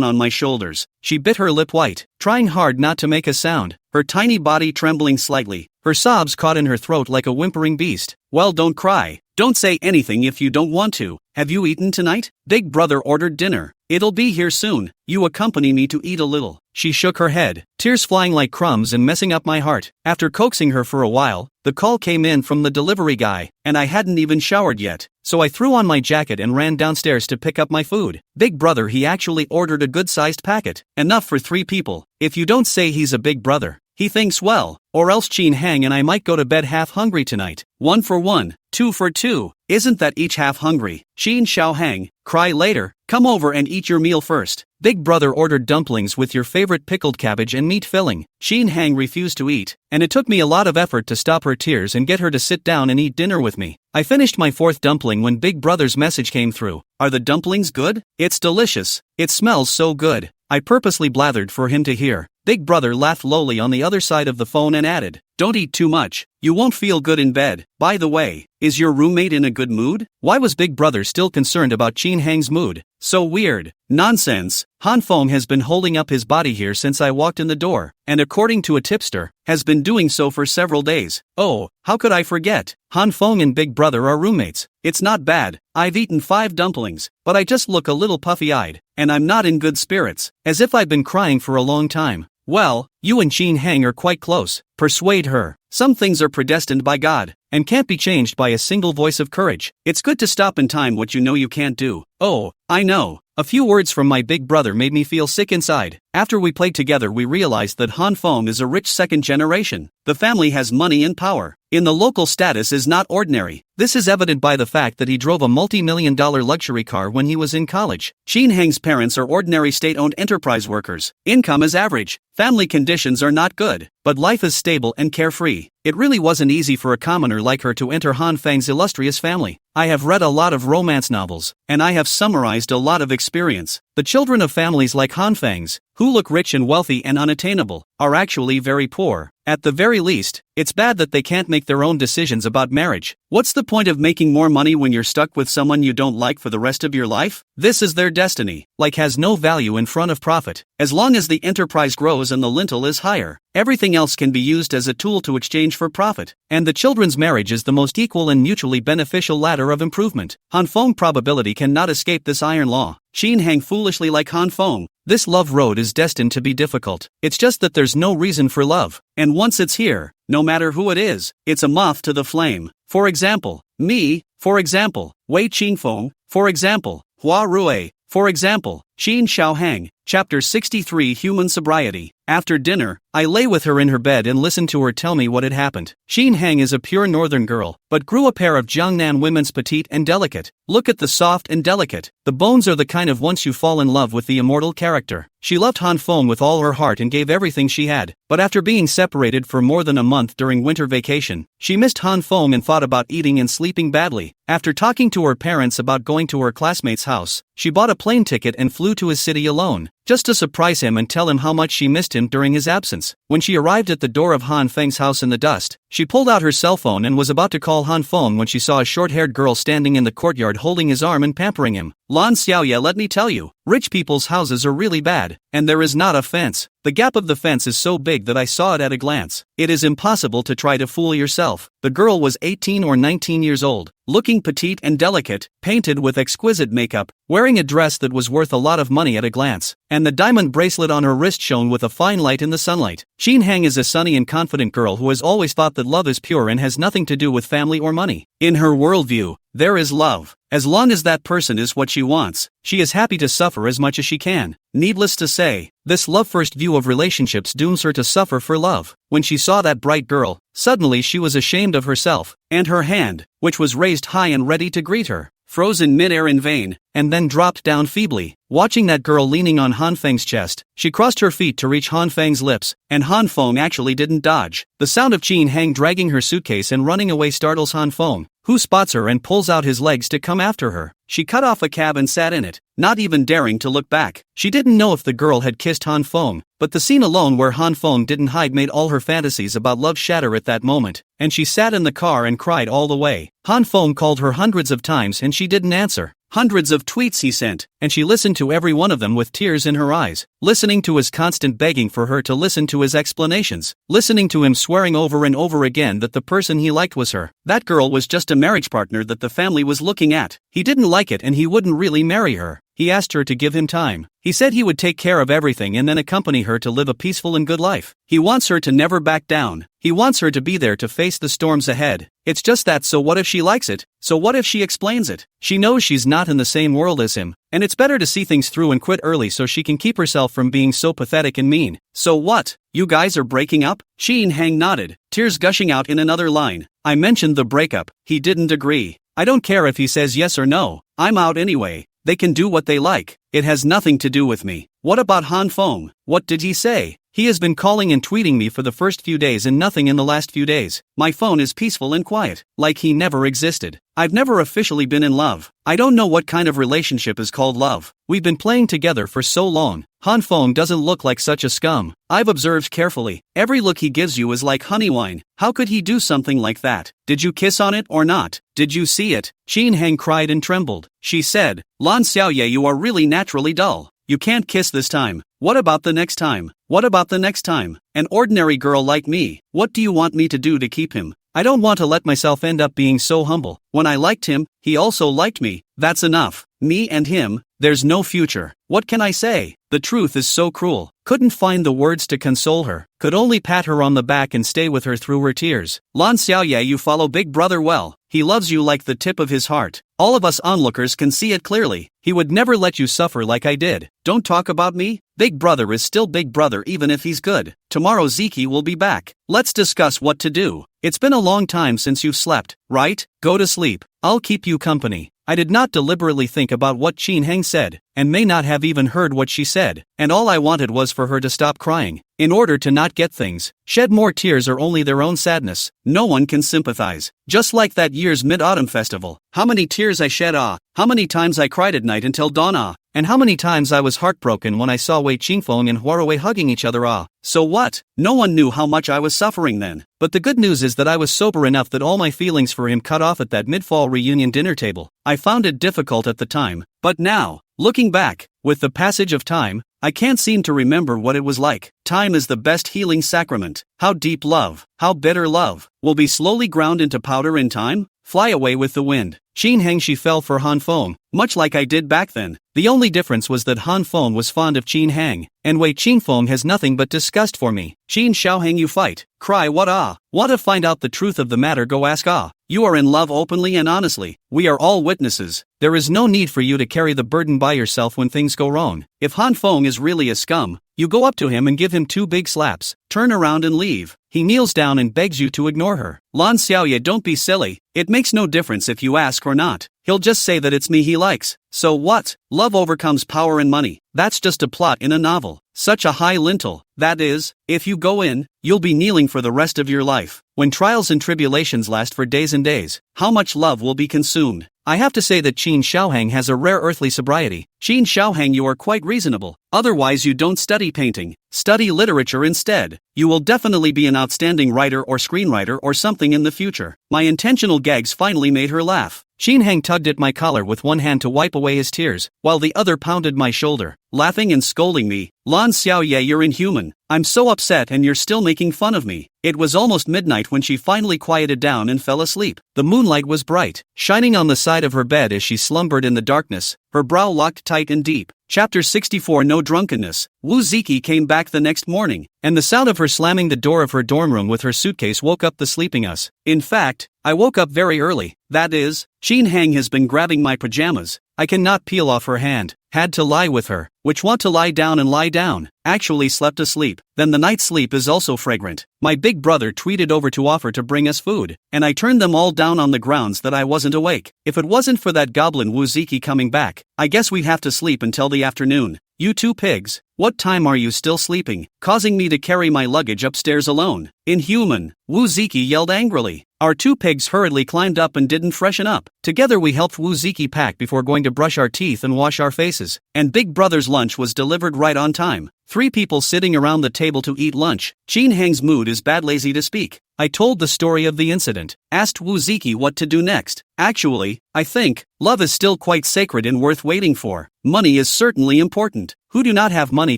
on my shoulders. She bit her lip white, trying hard not to make a sound, her tiny body trembling slightly, her sobs caught in her throat like a whimpering beast. Well, don't cry. Don't say anything if you don't want to. Have you eaten tonight? Big brother ordered dinner. It'll be here soon. You accompany me to eat a little. She shook her head, tears flying like crumbs and messing up my heart. After coaxing her for a while, the call came in from the delivery guy, and I hadn't even showered yet. So I threw on my jacket and ran downstairs to pick up my food. Big brother, he actually ordered a good-sized packet. Enough for 3 people. If you don't say he's a big brother, he thinks well, or else Shin Hang and I might go to bed half hungry tonight. 1 for 1, 2 for 2. Isn't that each half hungry? Shin Xiaohang, cry later. Come over and eat your meal first. Big brother ordered dumplings with your favorite pickled cabbage and meat filling. Shin Hang refused to eat, and it took me a lot of effort to stop her tears and get her to sit down and eat dinner with me. I finished my 4th dumpling when Big brother's message came through. Are the dumplings good? It's delicious. It smells so good. I purposely blathered for him to hear. Big brother laughed lowly on the other side of the phone and added, don't eat too much. You won't feel good in bed. By the way, is your roommate in a good mood? Why was Big brother still concerned about Shin Hang's mood? So weird. Nonsense. Han Feng has been holding up his body here since I walked in the door, and according to a tipster, has been doing so for several days. Oh, how could I forget? Han Feng and Big brother are roommates. It's not bad. I've eaten 5 dumplings, but I just look a little puffy-eyed, and I'm not in good spirits, as if I've been crying for a long time. Well, you and Shin Hang are quite close. Persuade her. Some things are predestined by God, and can't be changed by a single voice of courage. It's good to stop in time what you know you can't do. Oh, I know. A few words from my big brother made me feel sick inside. After we played together we realized that Han Feng is a rich 2nd generation. The family has money and power. In the local status is not ordinary. This is evident by the fact that he drove a multi-million-dollar luxury car when he was in college. Shin Hang's parents are ordinary state-owned enterprise workers. Income is average. Family conditions are not good, but life is stable and carefree. It really wasn't easy for a commoner like her to enter Han Feng's illustrious family. I have read a lot of romance novels, and I have summarized a lot of experience. The children of families like Han Feng's, who look rich and wealthy and unattainable, are actually very poor. At the very least, it's bad that they can't make their own decisions about marriage. What's the point of making more money when you're stuck with someone you don't like for the rest of your life? This is their destiny. Like has no value in front of profit. As long as the enterprise grows and the lintel is higher, everything else can be used as a tool to exchange for profit. And the children's marriage is the most equal and mutually beneficial ladder of improvement. Han Feng probability cannot escape this iron law. Shin Hang foolishly like Han Feng. This love road is destined to be difficult. It's just that there's no reason for love. And once it's here, no matter who it is, it's a moth to the flame. For example, me. For example, Wei Qingfeng. For example, Hua Rui. For example, Shin Xiaohang. Chapter 63 Human Sobriety. After dinner, I lay with her in her bed and listened to her tell me what had happened. Shin Hang is a pure northern girl, but grew a pair of Jiangnan women's petite and delicate. Look at the soft and delicate. The bones are the kind of once you fall in love with the immortal character. She loved Han Feng with all her heart and gave everything she had. But after being separated for more than a month during winter vacation, she missed Han Feng and thought about eating and sleeping badly. After talking to her parents about going to her classmate's house, she bought a plane ticket and flew to his city alone, just to surprise him and tell him how much she missed him during his absence. When she arrived at the door of Han Feng's house in the dust, she pulled out her cell phone and was about to call Han Feng when she saw a short-haired girl standing in the courtyard holding his arm and pampering him. Lan Xiaoye, let me tell you, rich people's houses are really bad, and there is not a fence. The gap of the fence is so big that I saw it at a glance. It is impossible to try to fool yourself. The girl was 18 or 19 years old, looking petite and delicate, painted with exquisite makeup, wearing a dress that was worth a lot of money at a glance, and the diamond bracelet on her wrist shone with a fine light in the sunlight. Qin Hang is a sunny and confident girl who has always thought that love is pure and has nothing to do with family or money. In her worldview, there is love. As long as that person is what she wants, she is happy to suffer as much as she can. Needless to say, this love-first view of relationships dooms her to suffer for love. When she saw that bright girl, suddenly she was ashamed of herself, and her hand, which was raised high and ready to greet her, froze in mid-air in vain, and then dropped down feebly. Watching that girl leaning on Han Feng's chest, she crossed her feet to reach Han Feng's lips, and Han Feng actually didn't dodge. The sound of Qin Hang dragging her suitcase and running away startles Han Feng, who spots her and pulls out his legs to come after her. She cut off a cab and sat in it, not even daring to look back. She didn't know if the girl had kissed Han Feng, but the scene alone where Han Feng didn't hide made all her fantasies about love shatter at that moment, and she sat in the car and cried all the way. Han Feng called her hundreds of times and she didn't answer. Hundreds of tweets he sent, and she listened to every one of them with tears in her eyes, listening to his constant begging for her to listen to his explanations, listening to him swearing over and over again that the person he liked was her. That girl was just a marriage partner that the family was looking at. He didn't like it and he wouldn't really marry her. He asked her to give him time. He said he would take care of everything and then accompany her to live a peaceful and good life. He wants her to never back down. He wants her to be there to face the storms ahead. It's just that, so what if she likes it? So what if she explains it? She knows she's not in the same world as him, and it's better to see things through and quit early so she can keep herself from being so pathetic and mean. So what? You guys are breaking up? Qin Hang nodded, tears gushing out in another line. I mentioned the breakup. He didn't agree. I don't care if he says yes or no. I'm out anyway. They can do what they like. It has nothing to do with me. What about Han Feng? What did he say? He has been calling and tweeting me for the first few days and nothing in the last few days. My phone is peaceful and quiet, like he never existed. I've never officially been in love. I don't know what kind of relationship is called love. We've been playing together for so long. Han Feng doesn't look like such a scum. I've observed carefully. Every look he gives you is like honey wine. How could he do something like that? Did you kiss on it or not? Did you see it? Qin Hang cried and trembled. She said, Lan Xiaoye, you are really naturally dull. You can't kiss this time. What about the next time? What about the next time? An ordinary girl like me. What do you want me to do to keep him? I don't want to let myself end up being so humble. When I liked him, he also liked me. That's enough. Me and him, there's no future. What can I say? The truth is so cruel. Couldn't find the words to console her. Could only pat her on the back and stay with her through her tears. Lan Xiaoye, you follow Big Brother well. He loves you like the tip of his heart. All of us onlookers can see it clearly. He would never let you suffer like I did. Don't talk about me. Big Brother is still Big Brother even if he's good. Tomorrow Ziki will be back. Let's discuss what to do. It's been a long time since you've slept, right? Go to sleep. I'll keep you company. I did not deliberately think about what Qin Hang said, and may not have even heard what she said, and all I wanted was for her to stop crying, in order to not get things. Shed more tears or only their own sadness. No one can sympathize. Just like that year's Mid-Autumn Festival. How many tears I shed, how many times I cried at night until dawn, and how many times I was heartbroken when I saw Wei Qingfeng and Huarui hugging each other, So what? No one knew how much I was suffering then. But the good news is that I was sober enough that all my feelings for him cut off at that mid-fall reunion dinner table. I found it difficult at the time, but now, looking back, with the passage of time, I can't seem to remember what it was like. Time is the best healing sacrament. How deep love, how bitter love, will be slowly ground into powder in time? Fly away with the wind. Qin Hang, she fell for Han Feng, much like I did back then. The only difference was that Han Feng was fond of Qin Hang, and Wei Qingfeng has nothing but disgust for me. Qin Xiaohang, you fight, cry what Want to find out the truth of the matter, go ask You are in love openly and honestly. We are all witnesses. There is no need for you to carry the burden by yourself when things go wrong. If Han Feng is really a scum, you go up to him and give him 2 big slaps, turn around and leave. He kneels down and begs you to ignore her. Lan Xiaoye, don't be silly. It makes no difference if you ask or not. He'll just say that it's me he likes. So what? Love overcomes power and money. That's just a plot in a novel. Such a high lintel. That is, if you go in, you'll be kneeling for the rest of your life. When trials and tribulations last for days and days, how much love will be consumed? I have to say that Qin Xiaohang has a rare earthly sobriety. Qin Xiaohang, you are quite reasonable. Otherwise you don't study painting, study literature instead. You will definitely be an outstanding writer or screenwriter or something in the future. My intentional gags finally made her laugh. Shin Hang tugged at my collar with one hand to wipe away his tears, while the other pounded my shoulder, laughing and scolding me. Lan Xiaoye, you're inhuman. I'm so upset and you're still making fun of me. It was almost midnight when she finally quieted down and fell asleep. The moonlight was bright, shining on the side of her bed as she slumbered in the darkness, her brow locked tight and deep. Chapter 64. No drunkenness. Wu Ziki came back the next morning, and the sound of her slamming the door of her dorm room with her suitcase woke up the sleeping us. In fact, I woke up very early. That is, Shin Hang has been grabbing my pajamas. I cannot peel off her hand. Had to lie with her, which want to lie down and lie down. Actually slept asleep. Then the night sleep is also fragrant. My big brother tweeted over to offer to bring us food, and I turned them all down on the grounds that I wasn't awake. If it wasn't for that goblin Wu Ziki coming back, I guess we'd have to sleep until the afternoon. You two pigs, what time are you still sleeping, causing me to carry my luggage upstairs alone? Inhuman, Wu Ziki yelled angrily. Our two pigs hurriedly climbed up and didn't freshen up. Together we helped Wu Ziki pack before going to brush our teeth and wash our faces. And Big Brother's lunch was delivered right on time. 3 people sitting around the table to eat lunch. Shin Hang's mood is bad, lazy to speak. I told the story of the incident, asked Wu Ziki what to do next. Actually, I think, love is still quite sacred and worth waiting for. Money is certainly important. Who do not have money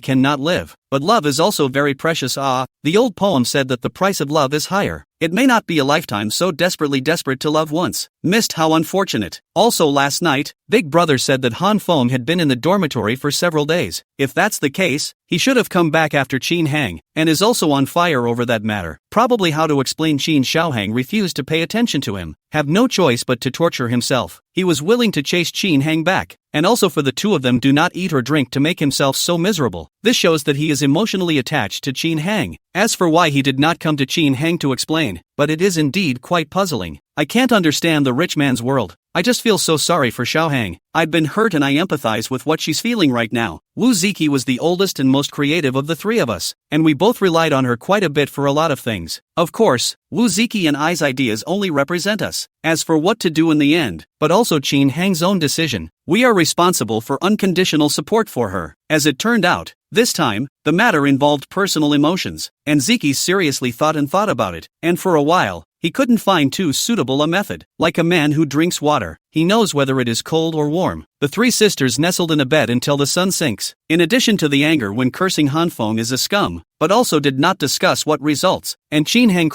cannot live. But love is also very precious. The old poem said that the price of love is higher. It may not be a lifetime so desperately desperate to love once. Missed, how unfortunate. Also last night, Big Brother said that Han Feng had been in the dormitory for several days. If that's the case, he should have come back after Shin Hang, and is also on fire over that matter. Probably how to explain Shin Xiaohang refused to pay attention to him, have no choice but to torture himself. He was willing to chase Shin Hang back, and also for the two of them do not eat or drink to make himself so miserable. This shows that he is emotionally attached to Shin Hang. As for why he did not come to Shin Hang to explain, but it is indeed quite puzzling. I can't understand the rich man's world. I just feel so sorry for Xiaohang. I've been hurt and I empathize with what she's feeling right now. Wu Ziki was the oldest and most creative of the 3 of us, and we both relied on her quite a bit for a lot of things. Of course, Wu Ziki and I's ideas only represent us, as for what to do in the end, but also Shin Hang's own decision. We are responsible for unconditional support for her. As it turned out, this time, the matter involved personal emotions, and Ziki seriously thought about it, and for a while, he couldn't find too suitable a method. Like a man who drinks water, he knows whether it is cold or warm. The 3 sisters nestled in a bed until the sun sinks. In addition to the anger when cursing Han Feng is a scum, but also did not discuss what results, and Shin Hang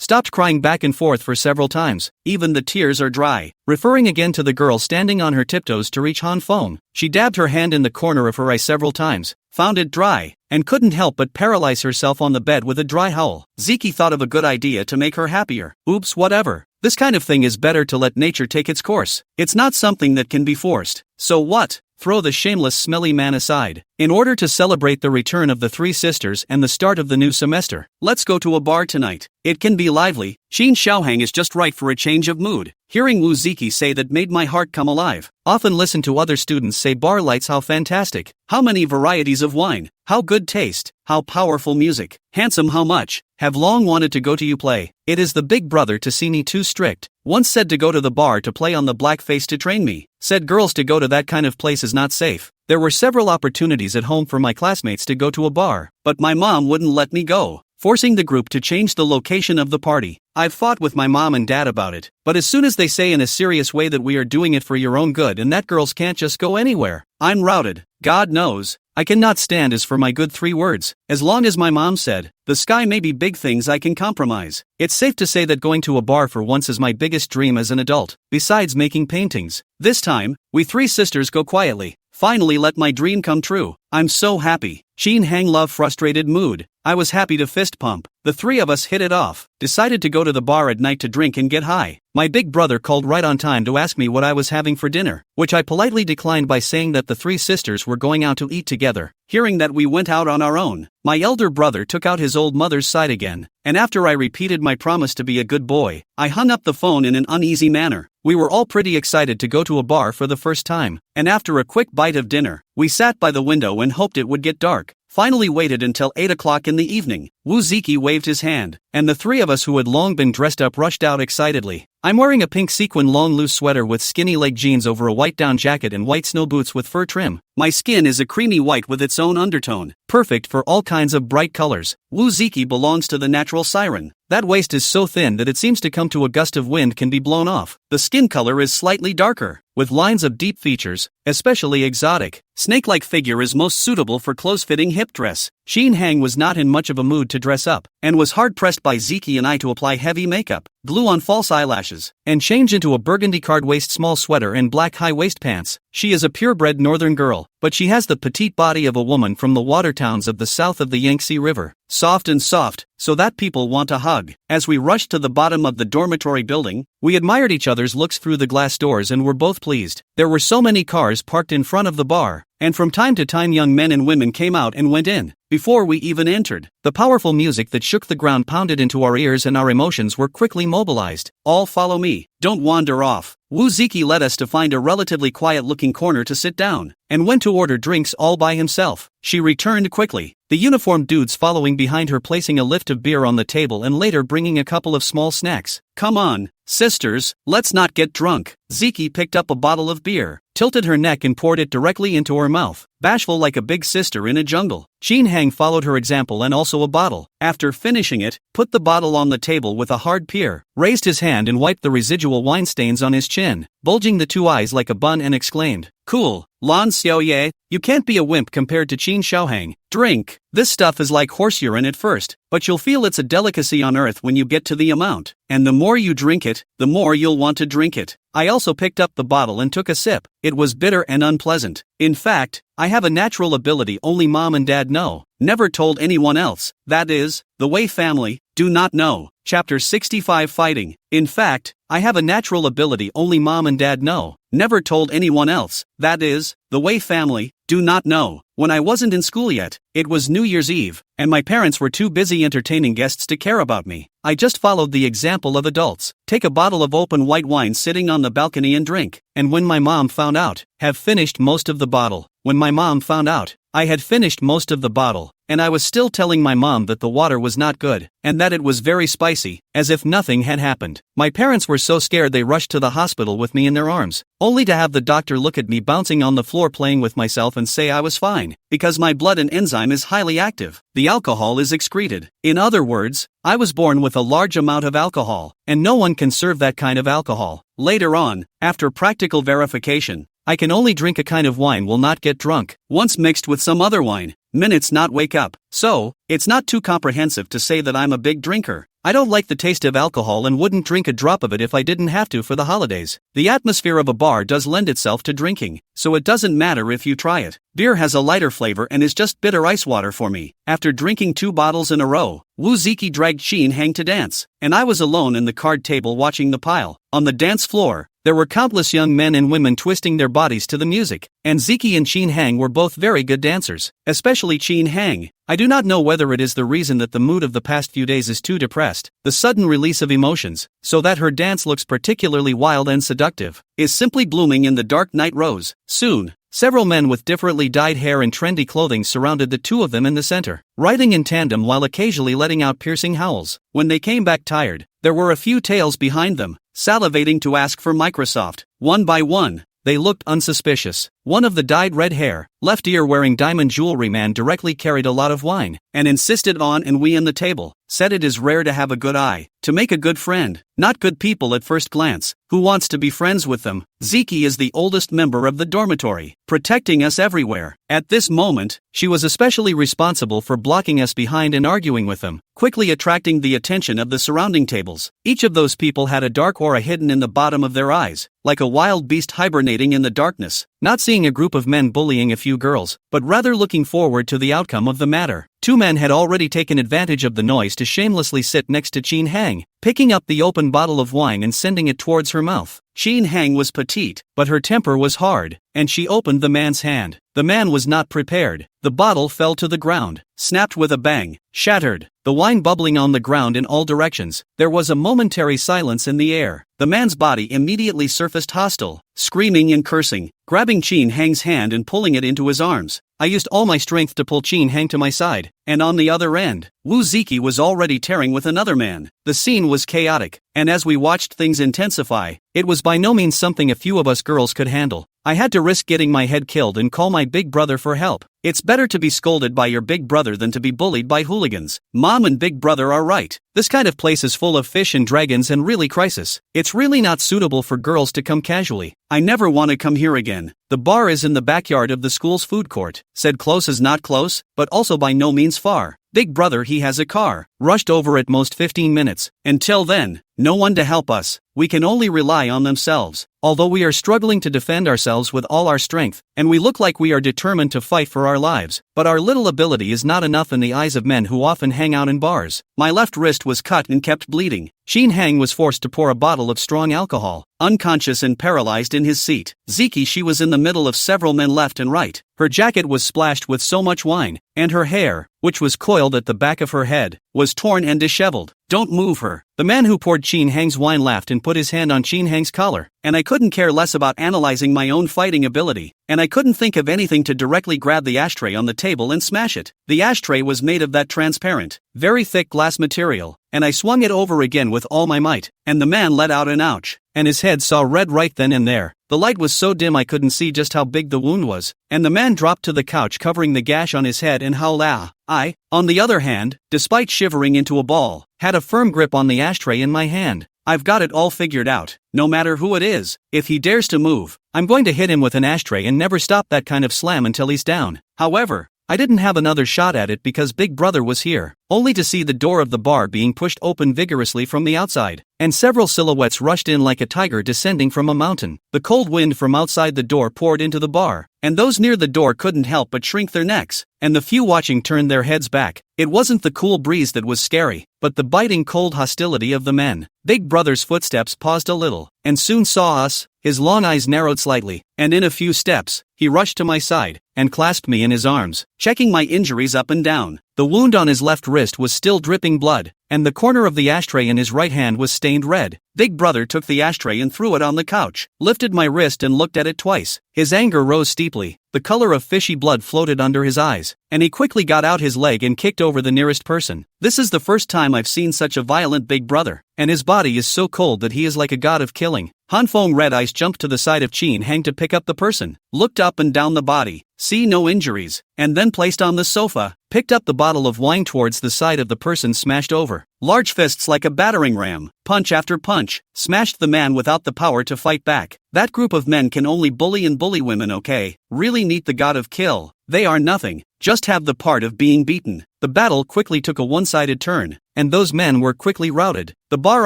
stopped crying back and forth for several times. Even the tears are dry. Referring again to the girl standing on her tiptoes to reach Han Feng, she dabbed her hand in the corner of her eye several times, found it dry, and couldn't help but paralyze herself on the bed with a dry howl. Ziki thought of a good idea to make her happier. Oops, whatever. This kind of thing is better to let nature take its course. It's not something that can be forced. So what? Throw the shameless smelly man aside. In order to celebrate the return of the 3 sisters and the start of the new semester, let's go to a bar tonight. It can be lively. Shin Xiaohang is just right for a change of mood. Hearing Wu Ziki say that made my heart come alive. Often listen to other students say bar lights, how fantastic. How many varieties of wine. How good taste. How powerful music. Handsome, how much. Have long wanted to go to you play. It is the big brother to see me too strict. Once said to go to the bar to play on the black face to train me. Said girls to go to that kind of place is not safe. There were several opportunities at home for my classmates to go to a bar, but my mom wouldn't let me go, forcing the group to change the location of the party. I've fought with my mom and dad about it, but as soon as they say in a serious way that we are doing it for your own good and that girls can't just go anywhere, I'm routed. God knows, I cannot stand as for my good 3 words. As long as my mom said, the sky may be big things I can compromise. It's safe to say that going to a bar for once is my biggest dream as an adult, besides making paintings. This time, we 3 sisters go quietly. Finally let my dream come true. I'm so happy. Shin Hang love frustrated mood. I was happy to fist pump. The 3 of us hit it off. Decided to go to the bar at night to drink and get high. My big brother called right on time to ask me what I was having for dinner, which I politely declined by saying that the 3 sisters were going out to eat together. Hearing that we went out on our own, my elder brother took out his old mother's side again, and after I repeated my promise to be a good boy, I hung up the phone in an uneasy manner. We were all pretty excited to go to a bar for the first time, and after a quick bite of dinner, we sat by the window and hoped it would get dark. Finally waited until 8 o'clock in the evening. Wu Ziki waved his hand, and the 3 of us who had long been dressed up rushed out excitedly. I'm wearing a pink sequin long loose sweater with skinny leg jeans over a white down jacket and white snow boots with fur trim. My skin is a creamy white with its own undertone, perfect for all kinds of bright colors. Wu Ziki belongs to the natural siren. That waist is so thin that it seems to come to a gust of wind can be blown off. The skin color is slightly darker, with lines of deep features, especially exotic. Snake-like figure is most suitable for close-fitting hip dress. Shin Hang was not in much of a mood to dress up, and was hard-pressed by Ziki and I to apply heavy makeup, glue on false eyelashes, and change into a burgundy card-waist small sweater and black high-waist pants. She is a purebred northern girl, but she has the petite body of a woman from the water towns of the south of the Yangtze River. Soft and soft, so that people want a hug. As we rushed to the bottom of the dormitory building, we admired each other's looks through the glass doors and were both pleased. There were so many cars parked in front of the bar, and from time to time young men and women came out and went in. Before we even entered, the powerful music that shook the ground pounded into our ears and our emotions were quickly mobilized. All follow me, don't wander off. Wu Ziki led us to find a relatively quiet-looking corner to sit down, and went to order drinks all by himself. She returned quickly, the uniformed dudes following behind her, placing a lift of beer on the table and later bringing a couple of small snacks. Come on, sisters, let's not get drunk. Ziki picked up a bottle of beer, tilted her neck and poured it directly into her mouth, bashful like a big sister in a jungle. Shin Hang followed her example and also a bottle. After finishing it, put the bottle on the table with a hard peer, raised his hand and wiped the residual wine stains on his chin, bulging the two eyes like a bun, and exclaimed, "Cool, Lan Xiaoye, you can't be a wimp compared to Qin Xiaohang. Drink. This stuff is like horse urine at first, but you'll feel it's a delicacy on earth when you get to the amount. And the more you drink it, the more you'll want to drink it." I also picked up the bottle and took a sip. It was bitter and unpleasant. In fact, I have a natural ability only mom and dad know. Never told anyone else. That is, the Wei family do not know. Chapter 65 Fighting. In fact, I have a natural ability only mom and dad know. Never told anyone else. That is, the Wei family do not know. When I wasn't in school yet, it was New Year's Eve, and my parents were too busy entertaining guests to care about me. I just followed the example of adults. Take a bottle of open white wine sitting on the balcony and drink. And when my mom found out, have finished most of the bottle. When my mom found out, I had finished most of the bottle, and I was still telling my mom that the water was not good, and that it was very spicy, as if nothing had happened. My parents were so scared they rushed to the hospital with me in their arms, only to have the doctor look at me bouncing on the floor playing with myself and say I was fine, because my blood and enzyme is highly active. The alcohol is excreted. In other words, I was born with a large amount of alcohol, and no one can serve that kind of alcohol. Later on, after practical verification, I can only drink a kind of wine will not get drunk. Once mixed with some other wine, minutes not wake up. So, it's not too comprehensive to say that I'm a big drinker. I don't like the taste of alcohol and wouldn't drink a drop of it if I didn't have to for the holidays. The atmosphere of a bar does lend itself to drinking, so it doesn't matter if you try it. Beer has a lighter flavor and is just bitter ice water for me. After drinking 2 bottles in a row, Wu Ziki dragged Shin Hang to dance, and I was alone in the card table watching the pile. On the dance floor, there were countless young men and women twisting their bodies to the music, and Ziki and Shin Hang were both very good dancers, especially Shin Hang. I do not know whether it is the reason that the mood of the past few days is too depressed, the sudden release of emotions, so that her dance looks particularly wild and seductive, is simply blooming in the dark night rose. Soon, several men with differently dyed hair and trendy clothing surrounded the two of them in the center, riding in tandem while occasionally letting out piercing howls. When they came back tired, there were a few tails behind them, salivating to ask for Microsoft. One by one, they looked unsuspicious. One of the dyed red hair, left ear wearing diamond jewelry man directly carried a lot of wine, and insisted on and we in the table, said it is rare to have a good eye, to make a good friend, not good people at first glance, who wants to be friends with them. Ziki is the oldest member of the dormitory, protecting us everywhere. At this moment, she was especially responsible for blocking us behind and arguing with them, quickly attracting the attention of the surrounding tables. Each of those people had a dark aura hidden in the bottom of their eyes, like a wild beast hibernating in the darkness, not seeing a group of men bullying a few girls, but rather looking forward to the outcome of the matter. 2 men had already taken advantage of the noise to shamelessly sit next to Shin Hang, picking up the open bottle of wine and sending it towards her mouth. Shin Hang was petite, but her temper was hard, and she opened the man's hand. The man was not prepared. The bottle fell to the ground, snapped with a bang, shattered, the wine bubbling on the ground in all directions. There was a momentary silence in the air. The man's body immediately surfaced hostile, screaming and cursing, grabbing Chin Hang's hand and pulling it into his arms. I used all my strength to pull Chin Hang to my side, and on the other end, Wu Ziki was already tearing with another man. The scene was chaotic, and as we watched things intensify, it was by no means something a few of us girls could handle. I had to risk getting my head killed and call my big brother for help. It's better to be scolded by your big brother than to be bullied by hooligans. Mom and big brother are right. This kind of place is full of fish and dragons and really crisis. It's really not suitable for girls to come casually. I never want to come here again. The bar is in the backyard of the school's food court. Said close is not close, but also by no means far. Big brother, he has a car. Rushed over at most 15 minutes. Until then, no one to help us. We can only rely on themselves. Although we are struggling to defend ourselves with all our strength, and we look like we are determined to fight for our lives, but our little ability is not enough in the eyes of men who often hang out in bars. My left wrist was cut and kept bleeding. Chin Hang was forced to pour a bottle of strong alcohol, unconscious and paralyzed in his seat. Ziki, she was in the middle of several men left and right. Her jacket was splashed with so much wine, and her hair, which was coiled at the back of her head, was torn and disheveled. Don't move her. The man who poured Chin Hang's wine laughed and put his hand on Chin Hang's collar, and I couldn't care less about analyzing my own fighting ability, and I couldn't think of anything to directly grab the ashtray on the table and smash it. The ashtray was made of that transparent, very thick glass material, and I swung it over again with all my might, and the man let out an ouch, and his head saw red right then and there. The light was so dim I couldn't see just how big the wound was, and the man dropped to the couch covering the gash on his head and howled ah. I, on the other hand, despite shivering into a ball, had a firm grip on the ashtray in my hand. I've got it all figured out. No matter who it is, if he dares to move, I'm going to hit him with an ashtray and never stop that kind of slam until he's down. However, I didn't have another shot at it because Big Brother was here, only to see the door of the bar being pushed open vigorously from the outside, and several silhouettes rushed in like a tiger descending from a mountain. The cold wind from outside the door poured into the bar, and those near the door couldn't help but shrink their necks, and the few watching turned their heads back. It wasn't the cool breeze that was scary, but the biting cold hostility of the men. Big Brother's footsteps paused a little, and soon saw us. His long eyes narrowed slightly, and in a few steps, he rushed to my side, and clasped me in his arms, checking my injuries up and down. The wound on his left wrist was still dripping blood, and the corner of the ashtray in his right hand was stained red. Big Brother took the ashtray and threw it on the couch, lifted my wrist and looked at it twice. His anger rose steeply, the color of fishy blood floated under his eyes, and he quickly got out his leg and kicked over the nearest person. This is the first time I've seen such a violent Big Brother, and his body is so cold that he is like a god of killing. Han Feng Red Eyes jumped to the side of Chin Hang to pick up the person, looked up and down the body, see no injuries, and then placed on the sofa, picked up the bottle of wine towards the side of the person smashed over. Large fists like a battering ram, punch after punch, smashed the man without the power to fight back. That group of men can only bully and bully women, okay? Really need the god of kill. They are nothing, just have the part of being beaten. The battle quickly took a one-sided turn, and those men were quickly routed. The bar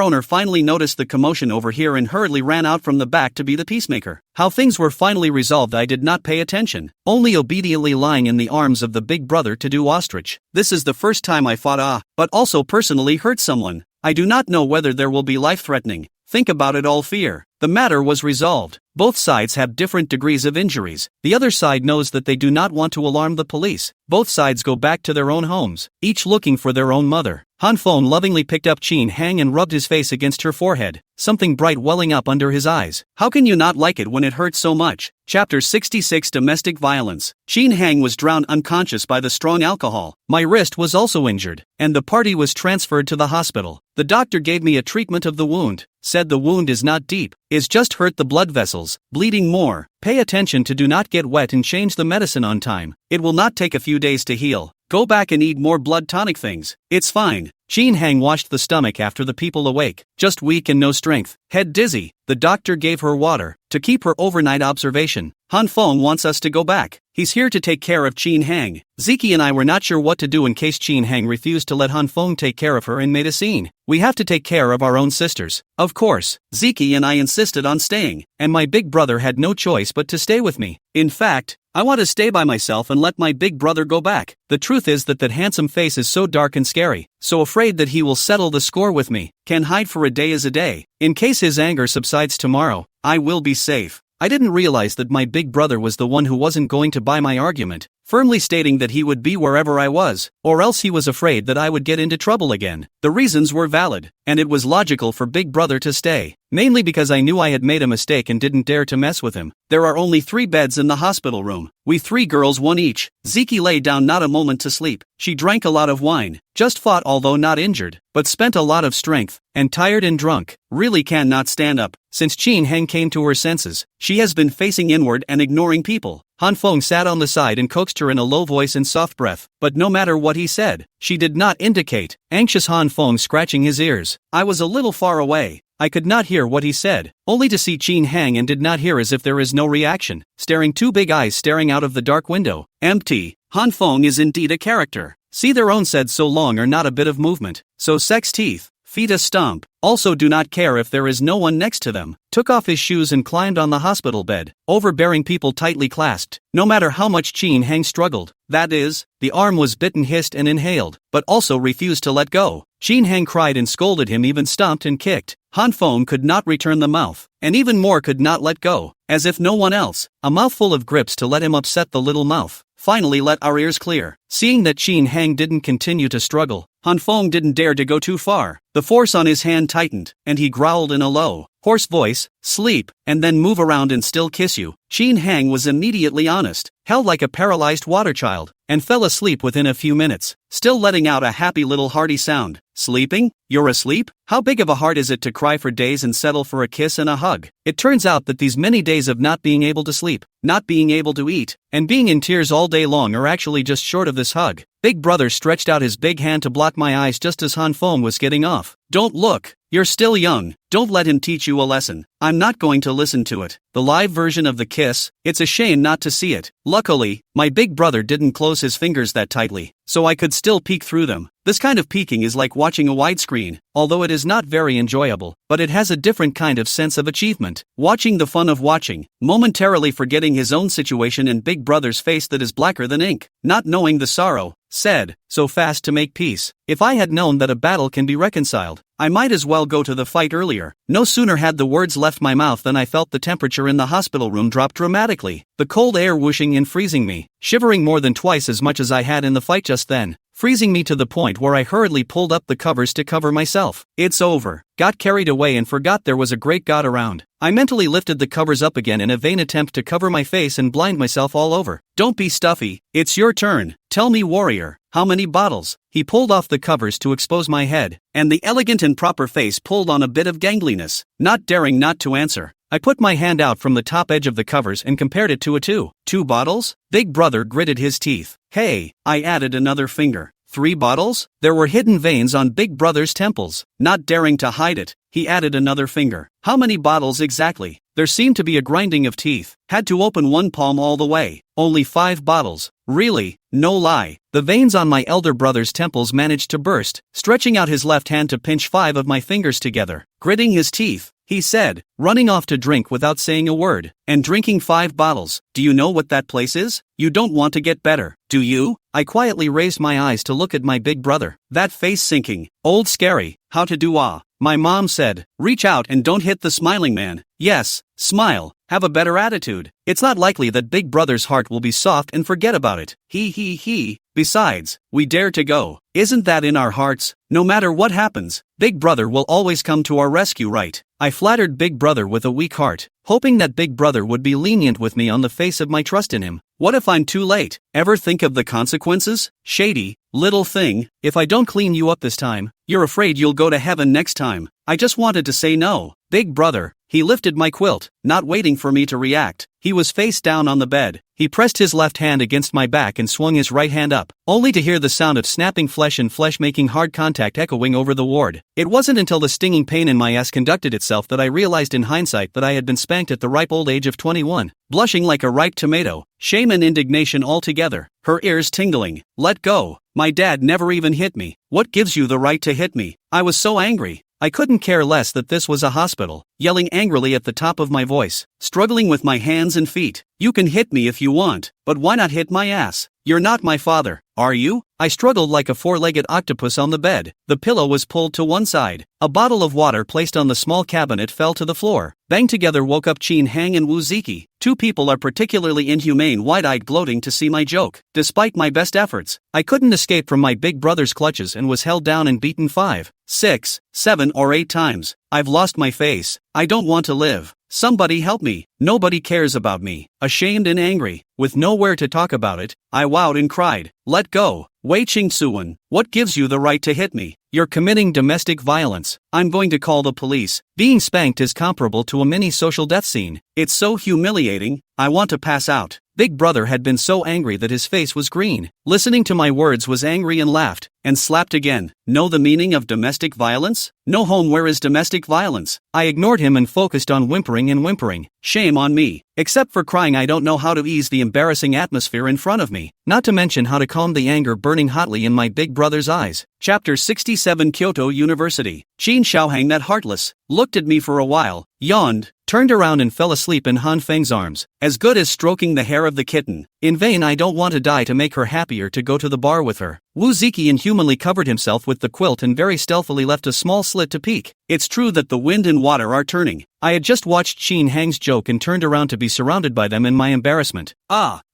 owner finally noticed the commotion over here and hurriedly ran out from the back to be the peacemaker. How things were finally resolved I did not pay attention, only obediently lying in the arms of the Big Brother to do ostrich. This is the first time I fought but also personally hurt someone. I do not know whether there will be life-threatening. Think about it all fear. The matter was resolved. Both sides have different degrees of injuries. The other side knows that they do not want to alarm the police. Both sides go back to their own homes, each looking for their own mother. Han Feng lovingly picked up Chin Hang and rubbed his face against her forehead, something bright welling up under his eyes. How can you not like it when it hurts so much? Chapter 66 Domestic Violence. Chin Hang was drowned unconscious by the strong alcohol. My wrist was also injured, and the party was transferred to the hospital. The doctor gave me a treatment of the wound, said the wound is not deep, is just hurt the blood vessels, bleeding more. Pay attention to do not get wet and change the medicine on time. It will not take a few days to heal. Go back and eat more blood tonic things. It's fine. Chin Hang washed the stomach after the people awake, just weak and no strength, head dizzy. The doctor gave her water to keep her overnight observation. Han Feng wants us to go back. He's here to take care of Chin Hang. Ziki and I were not sure what to do in case Chin Hang refused to let Han Feng take care of her and made a scene. We have to take care of our own sisters. Of course, Ziki and I insisted on staying, and my big brother had no choice but to stay with me. In fact, I want to stay by myself and let my big brother go back. The truth is that handsome face is so dark and scary, so afraid that he will settle the score with me, can hide for a day as a day. In case his anger subsides tomorrow, I will be safe. I didn't realize that my big brother was the one who wasn't going to buy my argument, firmly stating that he would be wherever I was, or else he was afraid that I would get into trouble again. The reasons were valid, and it was logical for big brother to stay, mainly because I knew I had made a mistake and didn't dare to mess with him. There are only 3 beds in the hospital room. We 3 girls, 1 each. Ziki lay down not a moment to sleep. She drank a lot of wine, just fought although not injured, but spent a lot of strength, and tired and drunk, really cannot stand up. Since Chin Heng came to her senses, she has been facing inward and ignoring people. Han Feng sat on the side and coaxed her in a low voice and soft breath, but no matter what he said, she did not indicate. Anxious Han Feng scratching his ears. I was a little far away. I could not hear what he said, only to see Chin Heng, and did not hear as if there is no reaction, staring 2 big eyes staring out of the dark window. Empty. Han Feng is indeed a character. See, their own said so long or not a bit of movement, so sex teeth, feet a stomp, also do not care if there is no one next to them, took off his shoes and climbed on the hospital bed, overbearing people tightly clasped, no matter how much Chin Heng struggled. That is, the arm was bitten, hissed and inhaled, but also refused to let go. Chin Heng cried and scolded him, even stomped and kicked. Han Feng could not return the mouth, and even more could not let go, as if no one else, a mouthful of grips to let him upset the little mouth. Finally let our ears clear. Seeing that Chin Heng didn't continue to struggle, Han Feng didn't dare to go too far. The force on his hand tightened, and he growled in a low, hoarse voice, "Sleep, and then move around and still kiss you." Chin Heng was immediately honest, held like a paralyzed water child, and fell asleep within a few minutes, still letting out a happy little hearty sound. Sleeping? You're asleep? How big of a heart is it to cry for days and settle for a kiss and a hug? It turns out that these many days of not being able to sleep, not being able to eat, and being in tears all day long are actually just short of this hug. Big brother stretched out his big hand to block my eyes just as Han Feng was getting off. Don't look. You're still young. Don't let him teach you a lesson. I'm not going to listen to it. The live version of the kiss, it's a shame not to see it. Luckily, my big brother didn't close his fingers that tightly, so I could still peek through them. This kind of peeking is like watching a widescreen, although it is not very enjoyable, but it has a different kind of sense of achievement. Watching the fun of watching, momentarily forgetting his own situation and big brother's face that is blacker than ink, not knowing the sorrow, said, so fast to make peace. If I had known that a battle can be reconciled, I might as well go to the fight earlier. No sooner had the words left my mouth than I felt the temperature in the hospital room drop dramatically, the cold air whooshing and freezing me, shivering more than twice as much as I had in the fight just then, freezing me to the point where I hurriedly pulled up the covers to cover myself. It's over. Got carried away and forgot there was a great God around. I mentally lifted the covers up again in a vain attempt to cover my face and blind myself all over. Don't be stuffy. It's your turn. Tell me, warrior, how many bottles? He pulled off the covers to expose my head, and the elegant and proper face pulled on a bit of gangliness. Not daring not to answer, I put my hand out from the top edge of the covers and compared it to a 2 bottles? Big brother gritted his teeth. Hey, I added another finger. 3 bottles? There were hidden veins on big brother's temples. Not daring to hide it, he added another finger. How many bottles exactly? There seemed to be a grinding of teeth. Had to open one palm all the way. Only 5 bottles. Really? No lie. The veins on my elder brother's temples managed to burst, stretching out his left hand to pinch 5 of my fingers together. Gritting his teeth, he said, running off to drink without saying a word, and drinking 5 bottles. Do you know what that place is? You don't want to get better, do you? I quietly raised my eyes to look at my big brother. That face sinking. Old scary. How to do My mom said, reach out and don't hit the smiling man. Yes, smile, have a better attitude. It's not likely that big brother's heart will be soft and forget about it. He. Besides, we dare to go. Isn't that in our hearts? No matter what happens, big brother will always come to our rescue, right? I flattered big brother with a weak heart, hoping that big brother would be lenient with me on the face of my trust in him. What if I'm too late? Ever think of the consequences? Shady, little thing, if I don't clean you up this time, you're afraid you'll go to heaven next time. I just wanted to say no. Big brother, he lifted my quilt, not waiting for me to react. He was face down on the bed. He pressed his left hand against my back and swung his right hand up, only to hear the sound of snapping flesh and flesh making hard contact echoing over the ward. It wasn't until the stinging pain in my ass conducted itself that I realized in hindsight that I had been spanked at the ripe old age of 21. Blushing like a ripe tomato, shame and indignation all together, her ears tingling. Let go. My dad never even hit me. What gives you the right to hit me? I was so angry. I couldn't care less that this was a hospital, yelling angrily at the top of my voice, struggling with my hands and feet. You can hit me if you want, but why not hit my ass? You're not my father, are you? I struggled like a four-legged octopus on the bed. The pillow was pulled to one side. A bottle of water placed on the small cabinet fell to the floor. Bang together woke up Chin Hang and Wu Ziki. Two people are particularly inhumane, wide-eyed gloating to see my joke. Despite my best efforts, I couldn't escape from my big brother's clutches and was held down and beaten 5, 6, 7 or 8 times. I've lost my face. I don't want to live. Somebody help me. Nobody cares about me. Ashamed and angry, with nowhere to talk about it, I wowed and cried, "Let go. Wei Qingsuan, what gives you the right to hit me? You're committing domestic violence. I'm going to call the police." Being spanked is comparable to a mini social death scene. It's so humiliating, I want to pass out. Big brother had been so angry that his face was green. Listening to my words was angry and laughed, and slapped again. Know the meaning of domestic violence? No home, where is domestic violence? I ignored him and focused on whimpering and whimpering. Shame on me. Except for crying, I don't know how to ease the embarrassing atmosphere in front of me, not to mention how to calm the anger burning hotly in my big brother's eyes. Chapter 67 Kyoto University. Qin Xiaohang, that heartless, looked at me for a while, yawned, turned around and fell asleep in Han Feng's arms, as good as stroking the hair of the kitten. In vain, I don't want to die to make her happier to go to the bar with her. Wu Ziki inhumanly covered himself with the quilt and very stealthily left a small slit to peek. It's true that the wind and water are turning. I had just watched Qin Hang's joke and turned around to be surrounded by them in my embarrassment.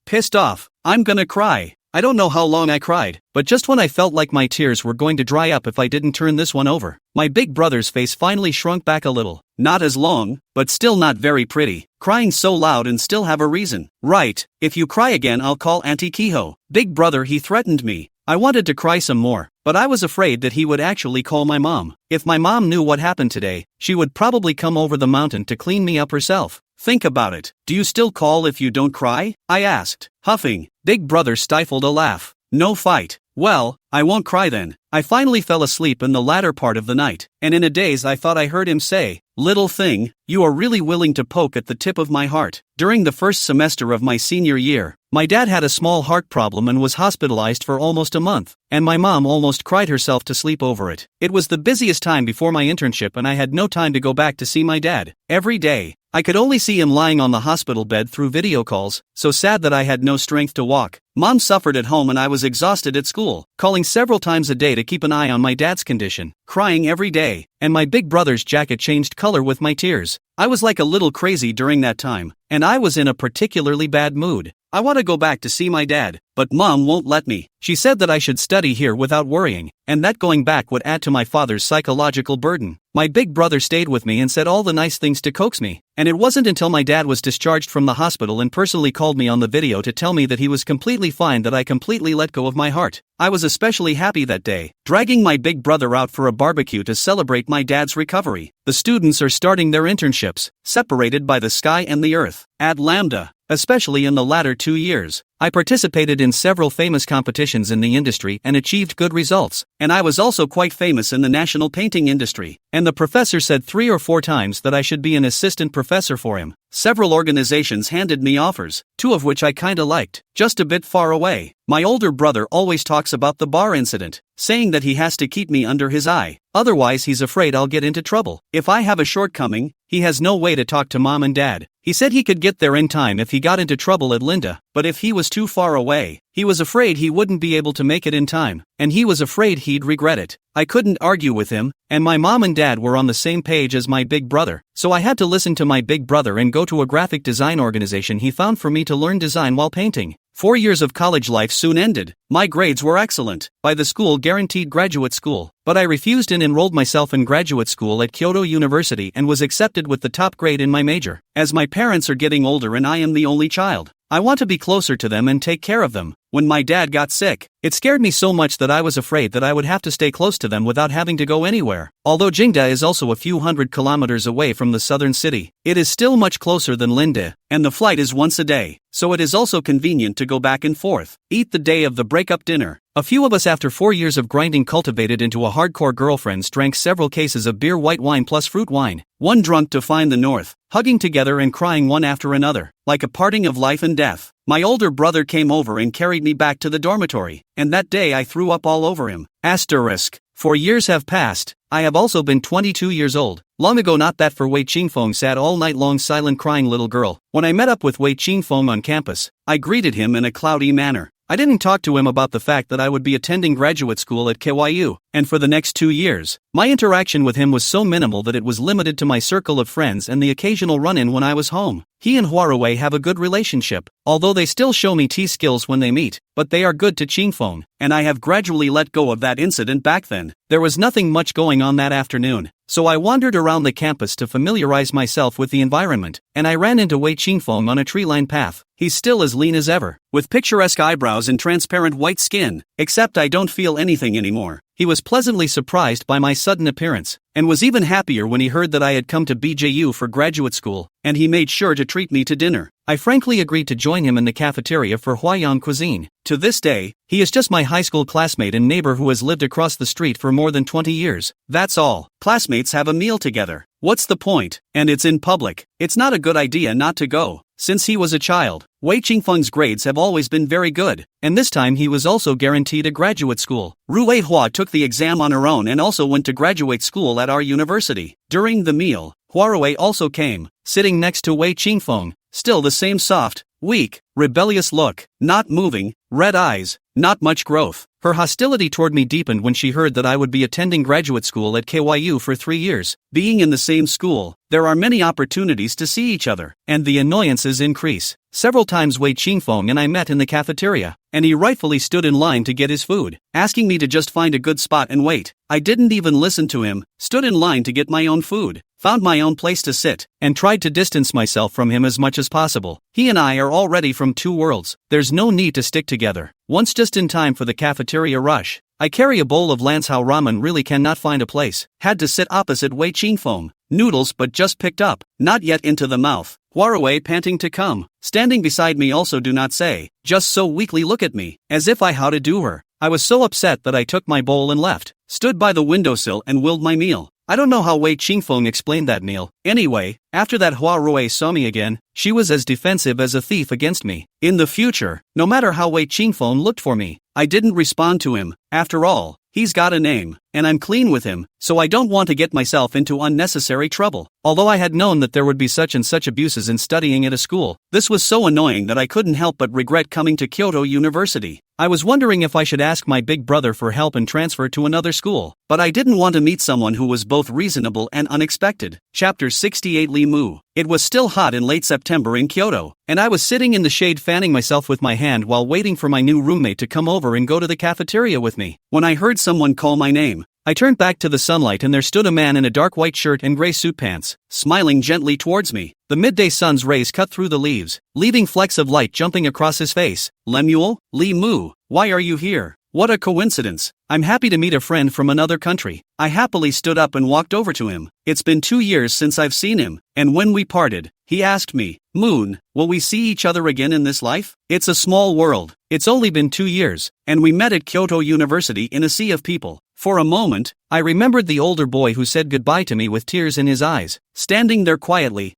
Pissed off. I'm gonna cry. I don't know how long I cried, but just when I felt like my tears were going to dry up if I didn't turn this one over, my big brother's face finally shrunk back a little. Not as long, but still not very pretty. Crying so loud and still have a reason. Right, if you cry again I'll call Auntie Kiho. Big brother, he threatened me. I wanted to cry some more, but I was afraid that he would actually call my mom. If my mom knew what happened today, she would probably come over the mountain to clean me up herself. Think about it. Do you still call if you don't cry? I asked, huffing. Big brother stifled a laugh. No fight. Well, I won't cry then. I finally fell asleep in the latter part of the night, and in a daze I thought I heard him say, "Little thing, you are really willing to poke at the tip of my heart." During the first semester of my senior year, my dad had a small heart problem and was hospitalized for almost a month, and my mom almost cried herself to sleep over it. It was the busiest time before my internship and I had no time to go back to see my dad. Every day, I could only see him lying on the hospital bed through video calls, so sad that I had no strength to walk. Mom suffered at home and I was exhausted at school, calling several times a day to keep an eye on my dad's condition, crying every day, and my big brother's jacket changed color with my tears. I was like a little crazy during that time, and I was in a particularly bad mood. I want to go back to see my dad, but Mom won't let me. She said that I should study here without worrying, and that going back would add to my father's psychological burden. My big brother stayed with me and said all the nice things to coax me, and it wasn't until my dad was discharged from the hospital and personally called me on the video to tell me that he was completely fine that I completely let go of my heart. I was especially happy that day, dragging my big brother out for a barbecue to celebrate my dad's recovery. The students are starting their internships, separated by the sky and the earth, at Lambda. Especially in the latter 2 years, I participated in several famous competitions in the industry and achieved good results, and I was also quite famous in the national painting industry, and the professor said 3 or 4 times that I should be an assistant professor for him. Several organizations handed me offers, 2 of which I kinda liked, just a bit far away. My older brother always talks about the bar incident, saying that he has to keep me under his eye, otherwise he's afraid I'll get into trouble. If I have a shortcoming, he has no way to talk to Mom and Dad. He said he could get there in time if he got into trouble at Linda, but if he was too far away, he was afraid he wouldn't be able to make it in time, and he was afraid he'd regret it. I couldn't argue with him, and my mom and dad were on the same page as my big brother, so I had to listen to my big brother and go to a graphic design organization he found for me to learn design while painting. 4 years of college life soon ended. My grades were excellent, by the school guaranteed graduate school, but I refused and enrolled myself in graduate school at Kyoto University and was accepted with the top grade in my major. As my parents are getting older and I am the only child, I want to be closer to them and take care of them. When my dad got sick, it scared me so much that I was afraid that I would have to stay close to them without having to go anywhere. Although Jingda is also a few hundred kilometers away from the southern city, it is still much closer than Linde, and the flight is once a day, so it is also convenient to go back and forth. Eat the day of the breakup dinner. A few of us after 4 years of grinding cultivated into a hardcore girlfriends drank several cases of beer, white wine plus fruit wine. One drunk to find the north, hugging together and crying one after another, like a parting of life and death. My older brother came over and carried me back to the dormitory, and that day I threw up all over him. *. 4 years have passed, I have also been 22 years old. Long ago, not that for Wei Qingfeng sat all night long silent crying little girl. When I met up with Wei Qingfeng on campus, I greeted him in a cloudy manner. I didn't talk to him about the fact that I would be attending graduate school at KYU, and for the next 2 years, my interaction with him was so minimal that it was limited to my circle of friends and the occasional run-in when I was home. He and Huarui have a good relationship, although they still show me tea skills when they meet, but they are good to Qingfeng, and I have gradually let go of that incident back then. There was nothing much going on that afternoon, so I wandered around the campus to familiarize myself with the environment, and I ran into Wei Qingfeng on a tree-lined path. He's still as lean as ever, with picturesque eyebrows and transparent white skin, except I don't feel anything anymore. He was pleasantly surprised by my sudden appearance, and was even happier when he heard that I had come to BJU for graduate school, and he made sure to treat me to dinner. I frankly agreed to join him in the cafeteria for Huayan cuisine. To this day, he is just my high school classmate and neighbor who has lived across the street for more than 20 years. That's all. Classmates have a meal together. What's the point? And it's in public. It's not a good idea not to go. Since he was a child, Wei Qingfeng's grades have always been very good, and this time he was also guaranteed a graduate school. Ruei Hua took the exam on her own and also went to graduate school at our university. During the meal, Huarui also came, sitting next to Wei Qingfeng, still the same soft, weak, rebellious look, not moving, red eyes, not much growth. Her hostility toward me deepened when she heard that I would be attending graduate school at KYU for 3 years. Being in the same school, there are many opportunities to see each other, and the annoyances increase. Several times Wei Qingfeng and I met in the cafeteria, and he rightfully stood in line to get his food, asking me to just find a good spot and wait. I didn't even listen to him, stood in line to get my own food, found my own place to sit, and tried to distance myself from him as much as possible. He and I are already from two worlds. There's no need to stick together. Once just in time for the cafeteria rush, I carry a bowl of Lanzhou ramen, really cannot find a place. Had to sit opposite Wei Qingfeng. Noodles but just picked up, not yet into the mouth. Huarui panting to come. Standing beside me also do not say, just so weakly look at me, as if I how to do her. I was so upset that I took my bowl and left, stood by the windowsill and willed my meal. I don't know how Wei Qingfeng explained that meal. Anyway, after that Huarui saw me again, she was as defensive as a thief against me. In the future, no matter how Wei Qingfeng looked for me, I didn't respond to him. After all, he's got a name, and I'm clean with him, so I don't want to get myself into unnecessary trouble. Although I had known that there would be such and such abuses in studying at a school, this was so annoying that I couldn't help but regret coming to Kyoto University. I was wondering if I should ask my big brother for help and transfer to another school, but I didn't want to meet someone who was both reasonable and unexpected. Chapter 68 Li Mu. It was still hot in late September in Kyoto, and I was sitting in the shade fanning myself with my hand while waiting for my new roommate to come over and go to the cafeteria with me. When I heard someone call my name, I turned back to the sunlight and there stood a man in a dark white shirt and gray suit pants, smiling gently towards me. The midday sun's rays cut through the leaves, leaving flecks of light jumping across his face. Lemuel, Li Mu, why are you here? What a coincidence. I'm happy to meet a friend from another country. I happily stood up and walked over to him. It's been 2 years since I've seen him, and when we parted, he asked me, Moon, will we see each other again in this life? It's a small world. It's only been 2 years, and we met at Kyoto University in a sea of people. For a moment, I remembered the older boy who said goodbye to me with tears in his eyes, standing there quietly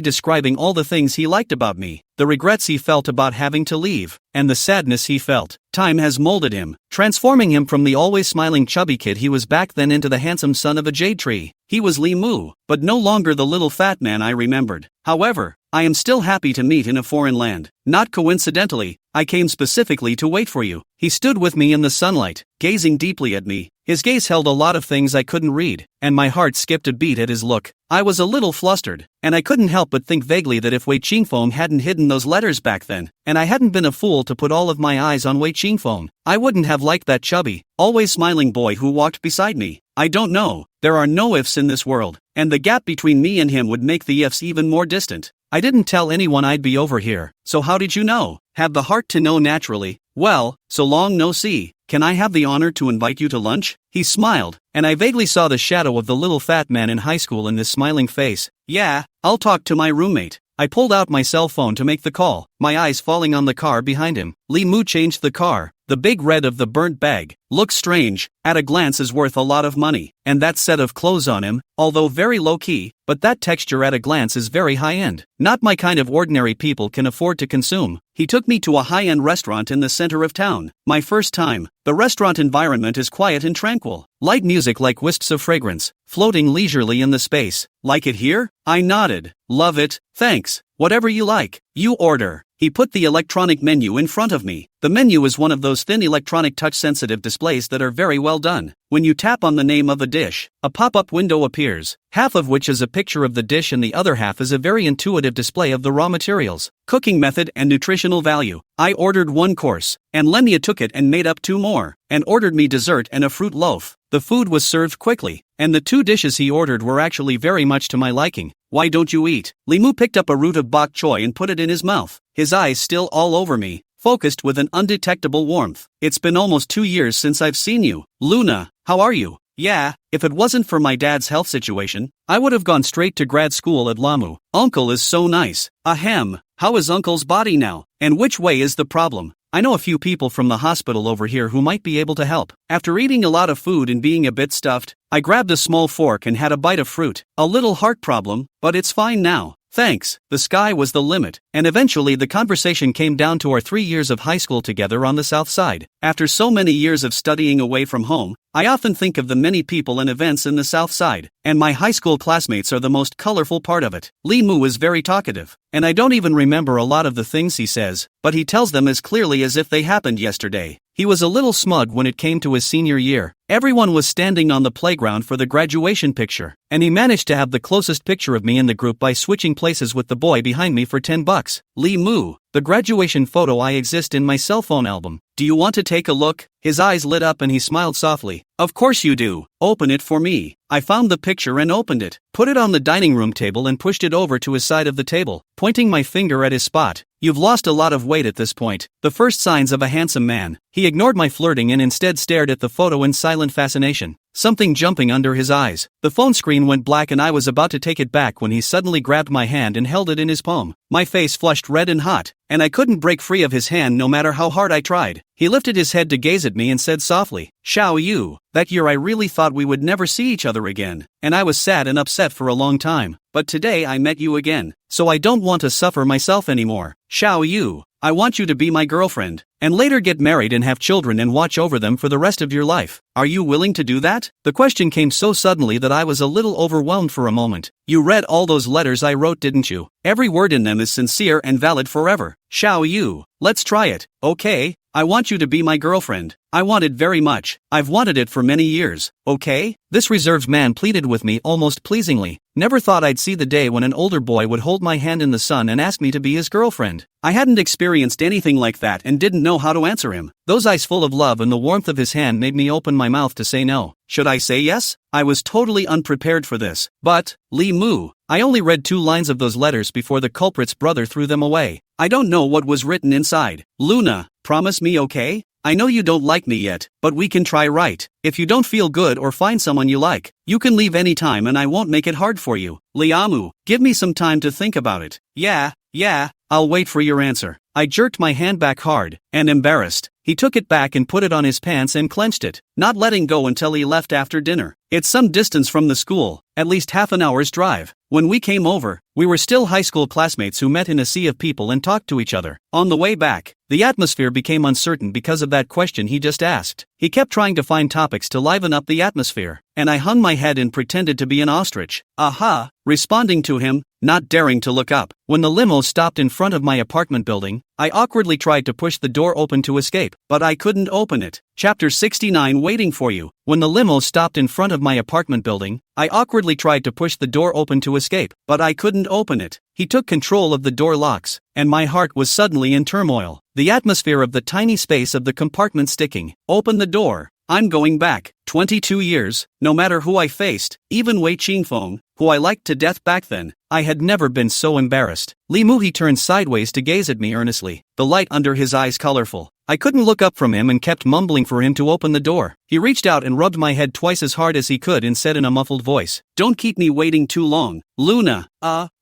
describing all the things he liked about me, the regrets he felt about having to leave, and the sadness he felt. Time has molded him, transforming him from the always smiling chubby kid he was back then into the handsome son of a jade tree. He was Li Mu, but no longer the little fat man I remembered. However, I am still happy to meet in a foreign land. Not coincidentally, I came specifically to wait for you. He stood with me in the sunlight, gazing deeply at me. His gaze held a lot of things I couldn't read, and my heart skipped a beat at his look. I was a little flustered, and I couldn't help but think vaguely that if Wei Qingfeng hadn't hidden those letters back then, and I hadn't been a fool to put all of my eyes on Wei Qingfeng, I wouldn't have liked that chubby, always smiling boy who walked beside me. I don't know, there are no ifs in this world, and the gap between me and him would make the ifs even more distant. I didn't tell anyone I'd be over here, so how did you know? Have the heart to know naturally. Well, so long no see. Can I have the honor to invite you to lunch? He smiled, and I vaguely saw the shadow of the little fat man in high school in this smiling face. Yeah, I'll talk to my roommate. I pulled out my cell phone to make the call, my eyes falling on the car behind him. Li Mu changed the car. The big red of the burnt bag looks strange, at a glance is worth a lot of money, and that set of clothes on him, although very low-key, but that texture at a glance is very high-end. Not my kind of ordinary people can afford to consume. He took me to a high-end restaurant in the center of town. My first time. The restaurant environment is quiet and tranquil. Light music like wisps of fragrance, floating leisurely in the space. Like it here? I nodded. Love it, thanks. Whatever you like. You order. He put the electronic menu in front of me. The menu is one of those thin electronic touch-sensitive displays that are very well done. When you tap on the name of a dish, a pop-up window appears, half of which is a picture of the dish and the other half is a very intuitive display of the raw materials, cooking method and nutritional value. I ordered one course, and Lenya took it and made up two more, and ordered me dessert and a fruit loaf. The food was served quickly, and the two dishes he ordered were actually very much to my liking. Why don't you eat? Limu picked up a root of bok choy and put it in his mouth, his eyes still all over me, focused with an undetectable warmth. It's been almost 2 years since I've seen you. Luna, how are you? Yeah, if it wasn't for my dad's health situation, I would have gone straight to grad school at Lamu. Uncle is so nice. Ahem, how is Uncle's body now? And which way is the problem? I know a few people from the hospital over here who might be able to help. After eating a lot of food and being a bit stuffed, I grabbed a small fork and had a bite of fruit. A little heart problem, but it's fine now. Thanks. The sky was the limit, and eventually the conversation came down to our 3 years of high school together on the south side. After so many years of studying away from home, I often think of the many people and events in the south side, and my high school classmates are the most colorful part of it. Li Mu is very talkative, and I don't even remember a lot of the things he says, but he tells them as clearly as if they happened yesterday. He was a little smug when it came to his senior year. Everyone was standing on the playground for the graduation picture, and he managed to have the closest picture of me in the group by switching places with the boy behind me for $10. Li Mu, the graduation photo I exist in my cell phone album. Do you want to take a look? His eyes lit up and he smiled softly. Of course you do. Open it for me. I found the picture and opened it, put it on the dining room table and pushed it over to his side of the table, pointing my finger at his spot. You've lost a lot of weight at this point. The first signs of a handsome man. He ignored my flirting and instead stared at the photo in silent fascination, something jumping under his eyes. The phone screen went black and I was about to take it back when he suddenly grabbed my hand and held it in his palm. My face flushed red and hot, and I couldn't break free of his hand no matter how hard I tried. He lifted his head to gaze at me and said softly, Xiao Yu, that year I really thought we would never see each other again, and I was sad and upset for a long time. But today I met you again, so I don't want to suffer myself anymore. Xiao Yu, I want you to be my girlfriend, and later get married and have children and watch over them for the rest of your life. Are you willing to do that? The question came so suddenly that I was a little overwhelmed for a moment. You read all those letters I wrote, didn't you? Every word in them is sincere and valid forever. Xiao Yu, let's try it, okay? I want you to be my girlfriend. I want it very much. I've wanted it for many years, okay? This reserved man pleaded with me almost pleasingly. Never thought I'd see the day when an older boy would hold my hand in the sun and ask me to be his girlfriend. I hadn't experienced anything like that and didn't know how to answer him. Those eyes full of love and the warmth of his hand made me open my mouth to say no. Should I say yes? I was totally unprepared for this. But, Li Mu, I only read 2 lines of those letters before the culprit's brother threw them away. I don't know what was written inside. Luna, promise me, okay? I know you don't like me yet, but we can try, right? If you don't feel good or find someone you like, you can leave anytime and I won't make it hard for you. Liamu, give me some time to think about it. Yeah, I'll wait for your answer. I jerked my hand back hard, and embarrassed, he took it back and put it on his pants and clenched it, not letting go until he left after dinner. It's some distance from the school, at least half an hour's drive. When we came over, we were still high school classmates who met in a sea of people and talked to each other. On the way back, the atmosphere became uncertain because of that question he just asked. He kept trying to find topics to liven up the atmosphere, and I hung my head and pretended to be an ostrich. Aha, responding to him, not daring to look up. When the limo stopped in front of my apartment building, I awkwardly tried to push the door open to escape, but I couldn't open it. Chapter 69, waiting for you. When the limo stopped in front of my apartment building, I awkwardly tried to push the door open to escape, but I couldn't open it. He took control of the door locks, and my heart was suddenly in turmoil. The atmosphere of the tiny space of the compartment sticking. Open the door. I'm going back. 22 years, no matter who I faced, even Wei Qingfeng, who I liked to death back then, I had never been so embarrassed. Li Muhi turned sideways to gaze at me earnestly, the light under his eyes colorful. I couldn't look up from him and kept mumbling for him to open the door. He reached out and rubbed my head twice as hard as he could and said in a muffled voice, "Don't keep me waiting too long. Luna,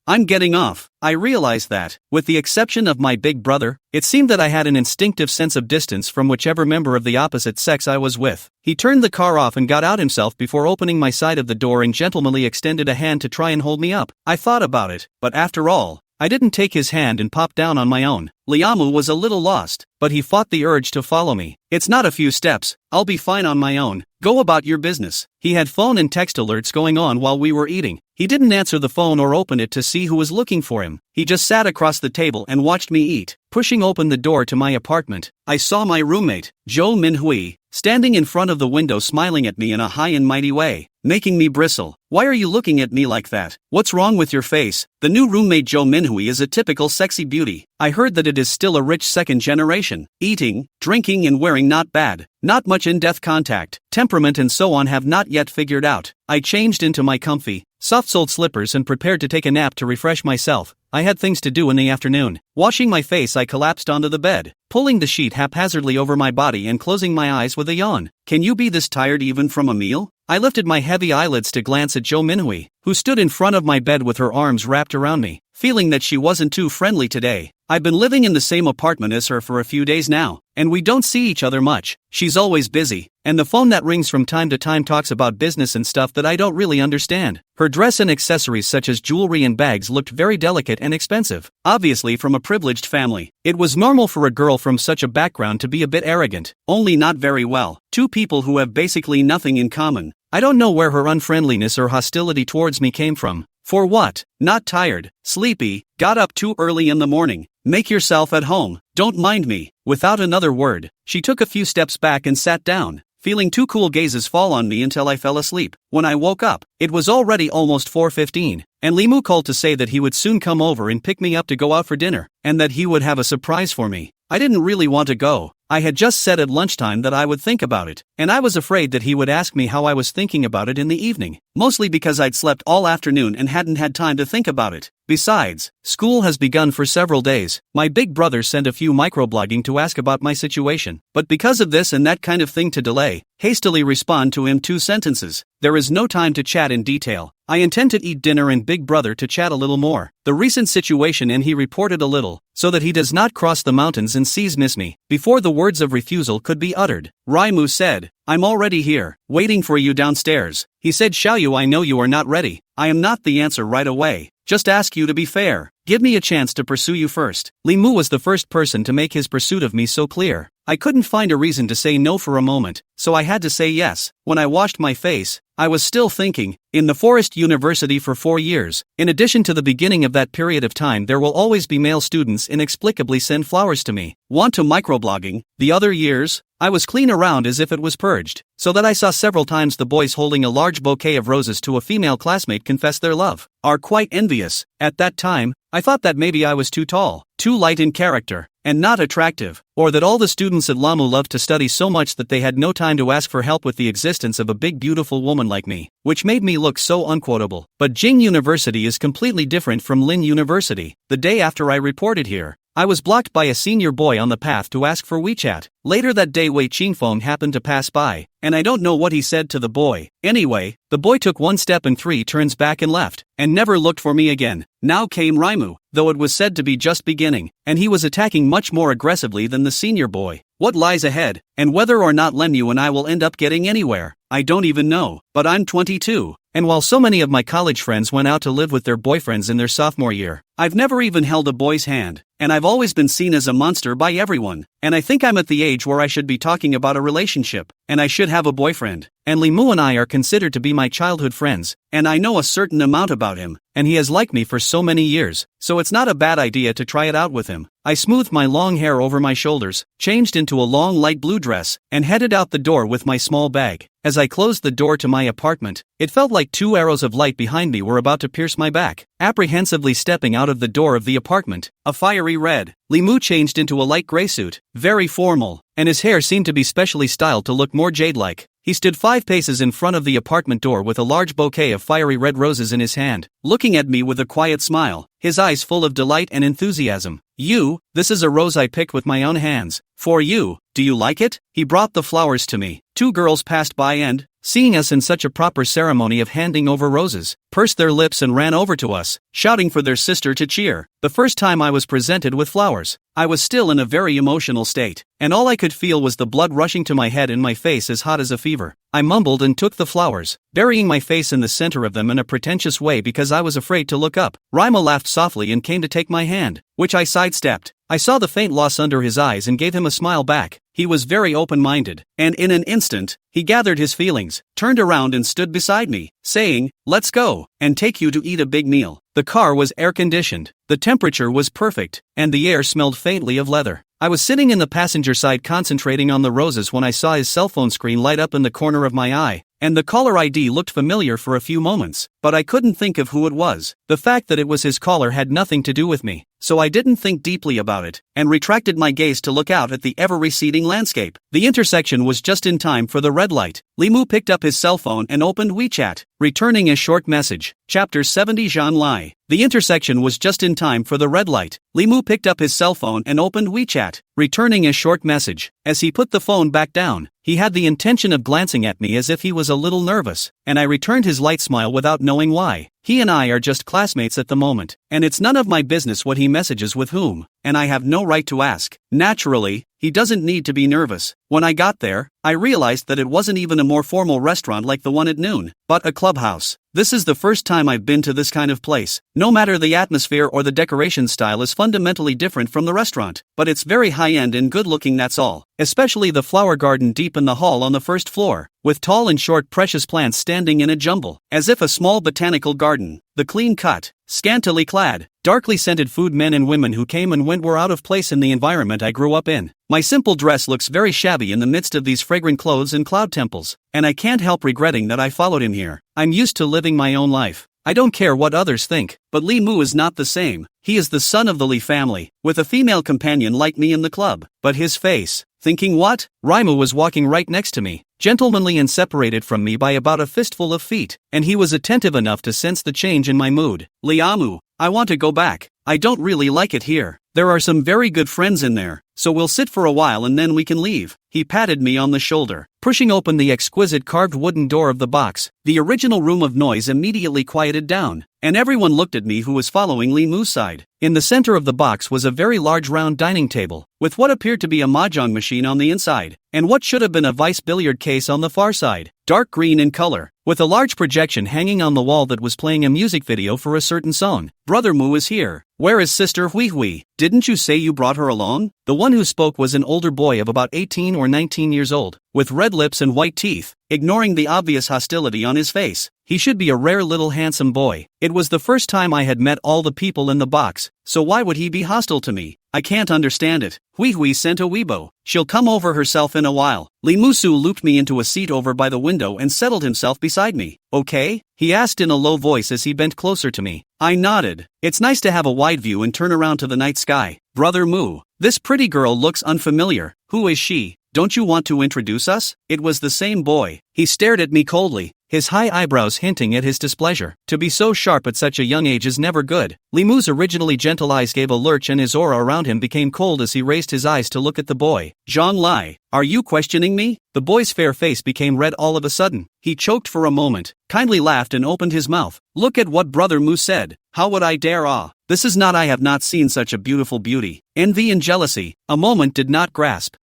I'm getting off. I realized that, with the exception of my big brother, it seemed that I had an instinctive sense of distance from whichever member of the opposite sex I was with. He turned the car off and got out himself before opening my side of the door and gentlemanly extended a hand to try and hold me up. I thought about it, but after all, I didn't take his hand and pop down on my own. Liamu was a little lost, but he fought the urge to follow me. It's not a few steps, I'll be fine on my own. Go about your business. He had phone and text alerts going on while we were eating. He didn't answer the phone or open it to see who was looking for him. He just sat across the table and watched me eat. Pushing open the door to my apartment, I saw my roommate, Jo Minhui, standing in front of the window smiling at me in a high and mighty way, making me bristle. Why are you looking at me like that? What's wrong with your face? The new roommate Jo Minhui is a typical sexy beauty. I heard that it is still a rich second generation. Eating, drinking and wearing not bad. Not much in-depth contact, temperament and so on have not yet figured out. I changed into my comfy, soft-soled slippers and prepared to take a nap to refresh myself. I had things to do in the afternoon. Washing my face, I collapsed onto the bed, pulling the sheet haphazardly over my body and closing my eyes with a yawn. Can you be this tired even from a meal? I lifted my heavy eyelids to glance at Jo Minhui, who stood in front of my bed with her arms wrapped around me, feeling that she wasn't too friendly today. I've been living in the same apartment as her for a few days now, and we don't see each other much. She's always busy, and the phone that rings from time to time talks about business and stuff that I don't really understand. Her dress and accessories such as jewelry and bags looked very delicate and expensive. Obviously from a privileged family, it was normal for a girl from such a background to be a bit arrogant, only not very well. Two people who have basically nothing in common. I don't know where her unfriendliness or hostility towards me came from. For what? Not tired, sleepy, got up too early in the morning. Make yourself at home, don't mind me. Without another word, she took a few steps back and sat down, feeling two cool gazes fall on me until I fell asleep. When I woke up, it was already almost 4:15, and Limu called to say that he would soon come over and pick me up to go out for dinner, and that he would have a surprise for me. I didn't really want to go. I had just said at lunchtime that I would think about it, and I was afraid that he would ask me how I was thinking about it in the evening, mostly because I'd slept all afternoon and hadn't had time to think about it. Besides, school has begun for several days. My big brother sent a few microblogging to ask about my situation, but because of this and that kind of thing to delay, hastily respond to him 2 sentences. There is no time to chat in detail. I intend to eat dinner and big brother to chat a little more. The recent situation and he reported a little, so that he does not cross the mountains and miss me. Before the words of refusal could be uttered, Raimu said, I'm already here, waiting for you downstairs. He said, Xiaoyu, I know you are not ready. I am not the answer right away. Just ask you to be fair. Give me a chance to pursue you first. Limu was the first person to make his pursuit of me so clear. I couldn't find a reason to say no for a moment, so I had to say yes. When I washed my face, I was still thinking, in the Forest University for 4 years. In addition to the beginning of that period of time, there will always be male students inexplicably send flowers to me. Want to microblogging? The other years, I was clean around as if it was purged, so that I saw several times the boys holding a large bouquet of roses to a female classmate confess their love. Are quite envious. At that time, I thought that maybe I was too tall, too light in character, and not attractive, or that all the students at Lamu loved to study so much that they had no time to ask for help with the existence of a big beautiful woman like me, which made me look so unquotable. But Jing University is completely different from Lin University. The day after I reported here, I was blocked by a senior boy on the path to ask for WeChat. Later that day Wei Qingfeng happened to pass by, and I don't know what he said to the boy. Anyway, the boy took 1 step and 3 turns back and left, and never looked for me again. Now came Raimu, though it was said to be just beginning, and he was attacking much more aggressively than the senior boy. What lies ahead, and whether or not Lenmu and I will end up getting anywhere, I don't even know. But I'm 22, and while so many of my college friends went out to live with their boyfriends in their sophomore year, I've never even held a boy's hand, and I've always been seen as a monster by everyone, and I think I'm at the age where I should be talking about a relationship, and I should have a boyfriend. And Limu and I are considered to be my childhood friends, and I know a certain amount about him, and he has liked me for so many years, so it's not a bad idea to try it out with him. I smoothed my long hair over my shoulders, changed into a long light blue dress, and headed out the door with my small bag. As I closed the door to my apartment, it felt like 2 arrows of light behind me were about to pierce my back. Apprehensively stepping out of the door of the apartment, a fiery red, Limu changed into a light gray suit, very formal, and his hair seemed to be specially styled to look more jade-like. He stood 5 paces in front of the apartment door with a large bouquet of fiery red roses in his hand, looking at me with a quiet smile, his eyes full of delight and enthusiasm. You, this is a rose I picked with my own hands. For you, do you like it? He brought the flowers to me. 2 girls passed by and, seeing us in such a proper ceremony of handing over roses, pursed their lips and ran over to us, shouting for their sister to cheer. The first time I was presented with flowers, I was still in a very emotional state, and all I could feel was the blood rushing to my head and my face as hot as a fever. I mumbled and took the flowers, burying my face in the center of them in a pretentious way because I was afraid to look up. Raima laughed softly and came to take my hand, which I sidestepped. I saw the faint loss under his eyes and gave him a smile back. He was very open-minded, and in an instant, he gathered his feelings, turned around and stood beside me, saying, "Let's go, and take you to eat a big meal." The car was air-conditioned, the temperature was perfect, and the air smelled faintly of leather. I was sitting in the passenger side concentrating on the roses when I saw his cell phone screen light up in the corner of my eye, and the caller ID looked familiar for a few moments, but I couldn't think of who it was. The fact that it was his caller had nothing to do with me, so I didn't think deeply about it, and retracted my gaze to look out at the ever-receding landscape. The intersection was just in time for the red light. Limu picked up his cell phone and opened WeChat, returning a short message. Chapter 70 Jean Lai. The intersection was just in time for the red light. Limu picked up his cell phone and opened WeChat, returning a short message. As he put the phone back down, he had the intention of glancing at me as if he was a little nervous, and I returned his light smile without knowing why. He and I are just classmates at the moment, and it's none of my business what he messages with whom, and I have no right to ask. Naturally, he doesn't need to be nervous. When I got there, I realized that it wasn't even a more formal restaurant like the one at noon, but a clubhouse. This is the first time I've been to this kind of place. No matter the atmosphere or the decoration style is fundamentally different from the restaurant, but it's very high-end and good-looking, that's all. Especially the flower garden deep in the hall on the first floor, with tall and short precious plants standing in a jumble, as if a small botanical garden. The clean-cut, scantily clad, darkly scented food men and women who came and went were out of place in the environment I grew up in. My simple dress looks very shabby in the midst of these fragrant clothes and cloud temples, and I can't help regretting that I followed him here. I'm used to living my own life. I don't care what others think, but Li Mu is not the same. He is the son of the Li family, with a female companion like me in the club. But his face, thinking what? Raima was walking right next to me, gentlemanly and separated from me by about a fistful of feet, and he was attentive enough to sense the change in my mood. Liamu, I want to go back. I don't really like it here. There are some very good friends in there, so we'll sit for a while and then we can leave. He patted me on the shoulder, pushing open the exquisite carved wooden door of the box. The original room of noise immediately quieted down, and everyone looked at me who was following Li Mu's side. In the center of the box was a very large round dining table, with what appeared to be a mahjong machine on the inside, and what should have been a vice billiard case on the far side, dark green in color, with a large projection hanging on the wall that was playing a music video for a certain song. Brother Mu is here. Where is Sister Hui Hui? Didn't you say you brought her along? The one who spoke was an older boy of about 18 or 19 years old, with red lips and white teeth. Ignoring the obvious hostility on his face, he should be a rare little handsome boy. It was the first time I had met all the people in the box, so why would he be hostile to me? I can't understand it. Hui Hui sent a Weibo. She'll come over herself in a while. Li Musu looped me into a seat over by the window and settled himself beside me. Okay? He asked in a low voice as he bent closer to me. I nodded. It's nice to have a wide view and turn around to the night sky. Brother Mu, this pretty girl looks unfamiliar. Who is she? Don't you want to introduce us? It was the same boy. He stared at me coldly, his high eyebrows hinting at his displeasure. To be so sharp at such a young age is never good. Li Mu's originally gentle eyes gave a lurch and his aura around him became cold as he raised his eyes to look at the boy. Zhang Lai, are you questioning me? The boy's fair face became red all of a sudden. He choked for a moment, kindly laughed and opened his mouth. Look at what Brother Mu said. How would I dare? This is not. I have not seen such a beautiful beauty. Envy and jealousy, a moment did not grasp.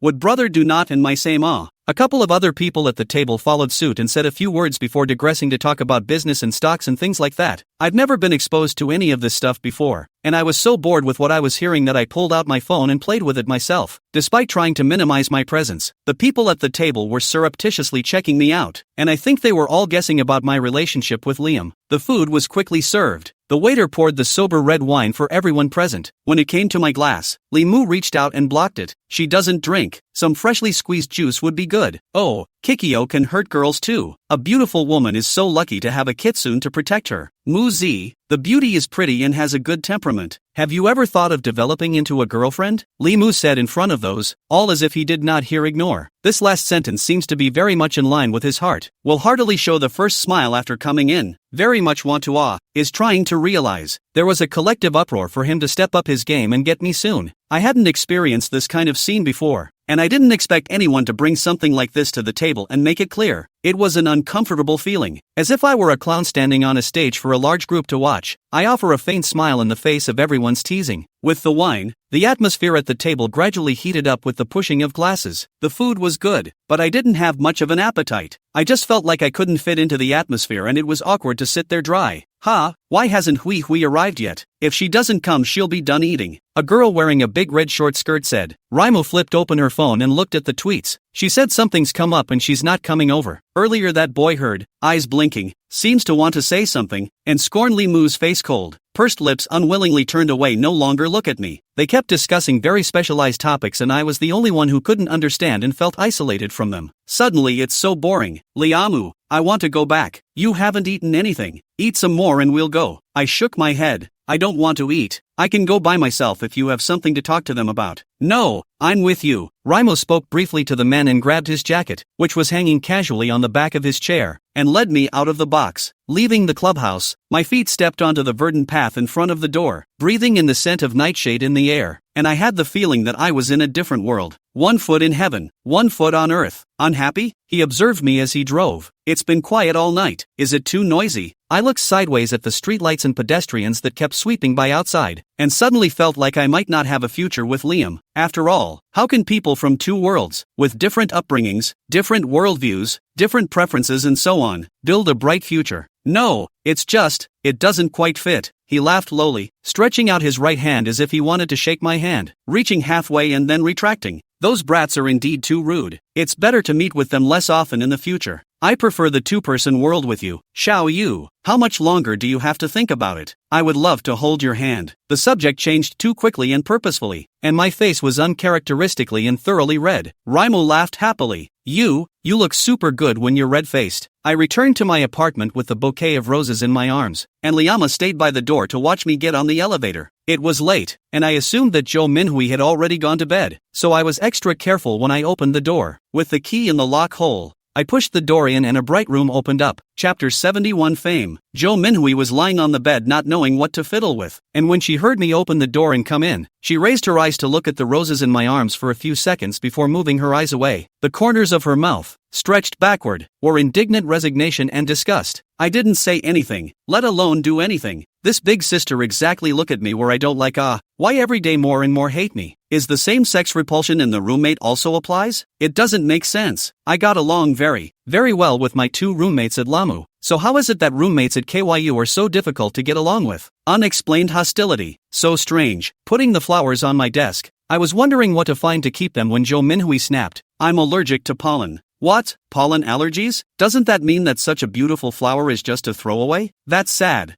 Would brother do not in my same A couple of other people at the table followed suit and said a few words before digressing to talk about business and stocks and things like that. I've never been exposed to any of this stuff before, and I was so bored with what I was hearing that I pulled out my phone and played with it myself. Despite trying to minimize my presence, the people at the table were surreptitiously checking me out, and I think they were all guessing about my relationship with Liam. The food was quickly served. The waiter poured the sober red wine for everyone present. When it came to my glass, Li Mu reached out and blocked it. She doesn't drink. Some freshly squeezed juice would be good. Oh, Kikyo can hurt girls too. A beautiful woman is so lucky to have a kitsune to protect her. Mu Zi, the beauty is pretty and has a good temperament. Have you ever thought of developing into a girlfriend? Li Mu said in front of those, all as if he did not hear ignore. This last sentence seems to be very much in line with his heart. Will heartily show the first smile after coming in. Very much want to is trying to realize. There was a collective uproar for him to step up his game and get me soon. I hadn't experienced this kind of scene before. and I didn't expect anyone to bring something like this to the table and make it clear. It was an uncomfortable feeling, as if I were a clown standing on a stage for a large group to watch. I offer a faint smile in the face of everyone's teasing. With the wine, the atmosphere at the table gradually heated up with the pushing of glasses. The food was good, but I didn't have much of an appetite. I just felt like I couldn't fit into the atmosphere and it was awkward to sit there dry. Why hasn't Hui arrived yet? If she doesn't come, she'll be done eating. A girl wearing a big red short skirt said. Raimo flipped open her phone and looked at the tweets. She said something's come up and she's not coming over. Earlier that boy heard, eyes blinking, seems to want to say something, and Scorn Limu's face cold, pursed lips unwillingly turned away no longer look at me. They kept discussing very specialized topics and I was the only one who couldn't understand and felt isolated from them. Suddenly it's so boring. Liamu, I want to go back. You haven't eaten anything. Eat some more and we'll go. I shook my head. I don't want to eat. I can go by myself if you have something to talk to them about. No, I'm with you. Raimo spoke briefly to the man and grabbed his jacket, which was hanging casually on the back of his chair, and led me out of the box. Leaving the clubhouse, my feet stepped onto the verdant path in front of the door, breathing in the scent of nightshade in the air, and I had the feeling that I was in a different world. 1 foot in heaven, 1 foot on earth. Unhappy? He observed me as he drove. It's been quiet all night. Is it too noisy? I looked sideways at the streetlights and pedestrians that kept sweeping by outside, and suddenly felt like I might not have a future with Liam. After all, how can people from two worlds, with different upbringings, different worldviews, different preferences and so on, build a bright future? No, it's just, it doesn't quite fit. He laughed lowly, stretching out his right hand as if he wanted to shake my hand, reaching halfway and then retracting. Those brats are indeed too rude. It's better to meet with them less often in the future. I prefer the two-person world with you. Xiao Yu, how much longer do you have to think about it? I would love to hold your hand. The subject changed too quickly and purposefully, and my face was uncharacteristically and thoroughly red. Raimo laughed happily. You look super good when you're red-faced. I returned to my apartment with the bouquet of roses in my arms, and Liama stayed by the door to watch me get on the elevator. It was late, and I assumed that Joe Minhui had already gone to bed, so I was extra careful when I opened the door. With the key in the lock hole, I pushed the door in and a bright room opened up. Chapter 71 Fame. Joe Minhui was lying on the bed not knowing what to fiddle with, and when she heard me open the door and come in, she raised her eyes to look at the roses in my arms for a few seconds before moving her eyes away. The corners of her mouth, stretched backward, were indignant resignation and disgust. I didn't say anything, let alone do anything. This big sister exactly look at me where I don't like why every day more and more hate me? Is the same-sex repulsion in the roommate also applies? It doesn't make sense. I got along very well with my two roommates at Lamu, so how is it that roommates at KYU are so difficult to get along with? Unexplained hostility. So strange. Putting the flowers on my desk, I was wondering what to find to keep them when Joe Minhui snapped. I'm allergic to pollen. What? Pollen allergies? Doesn't that mean that such a beautiful flower is just a throwaway? That's sad.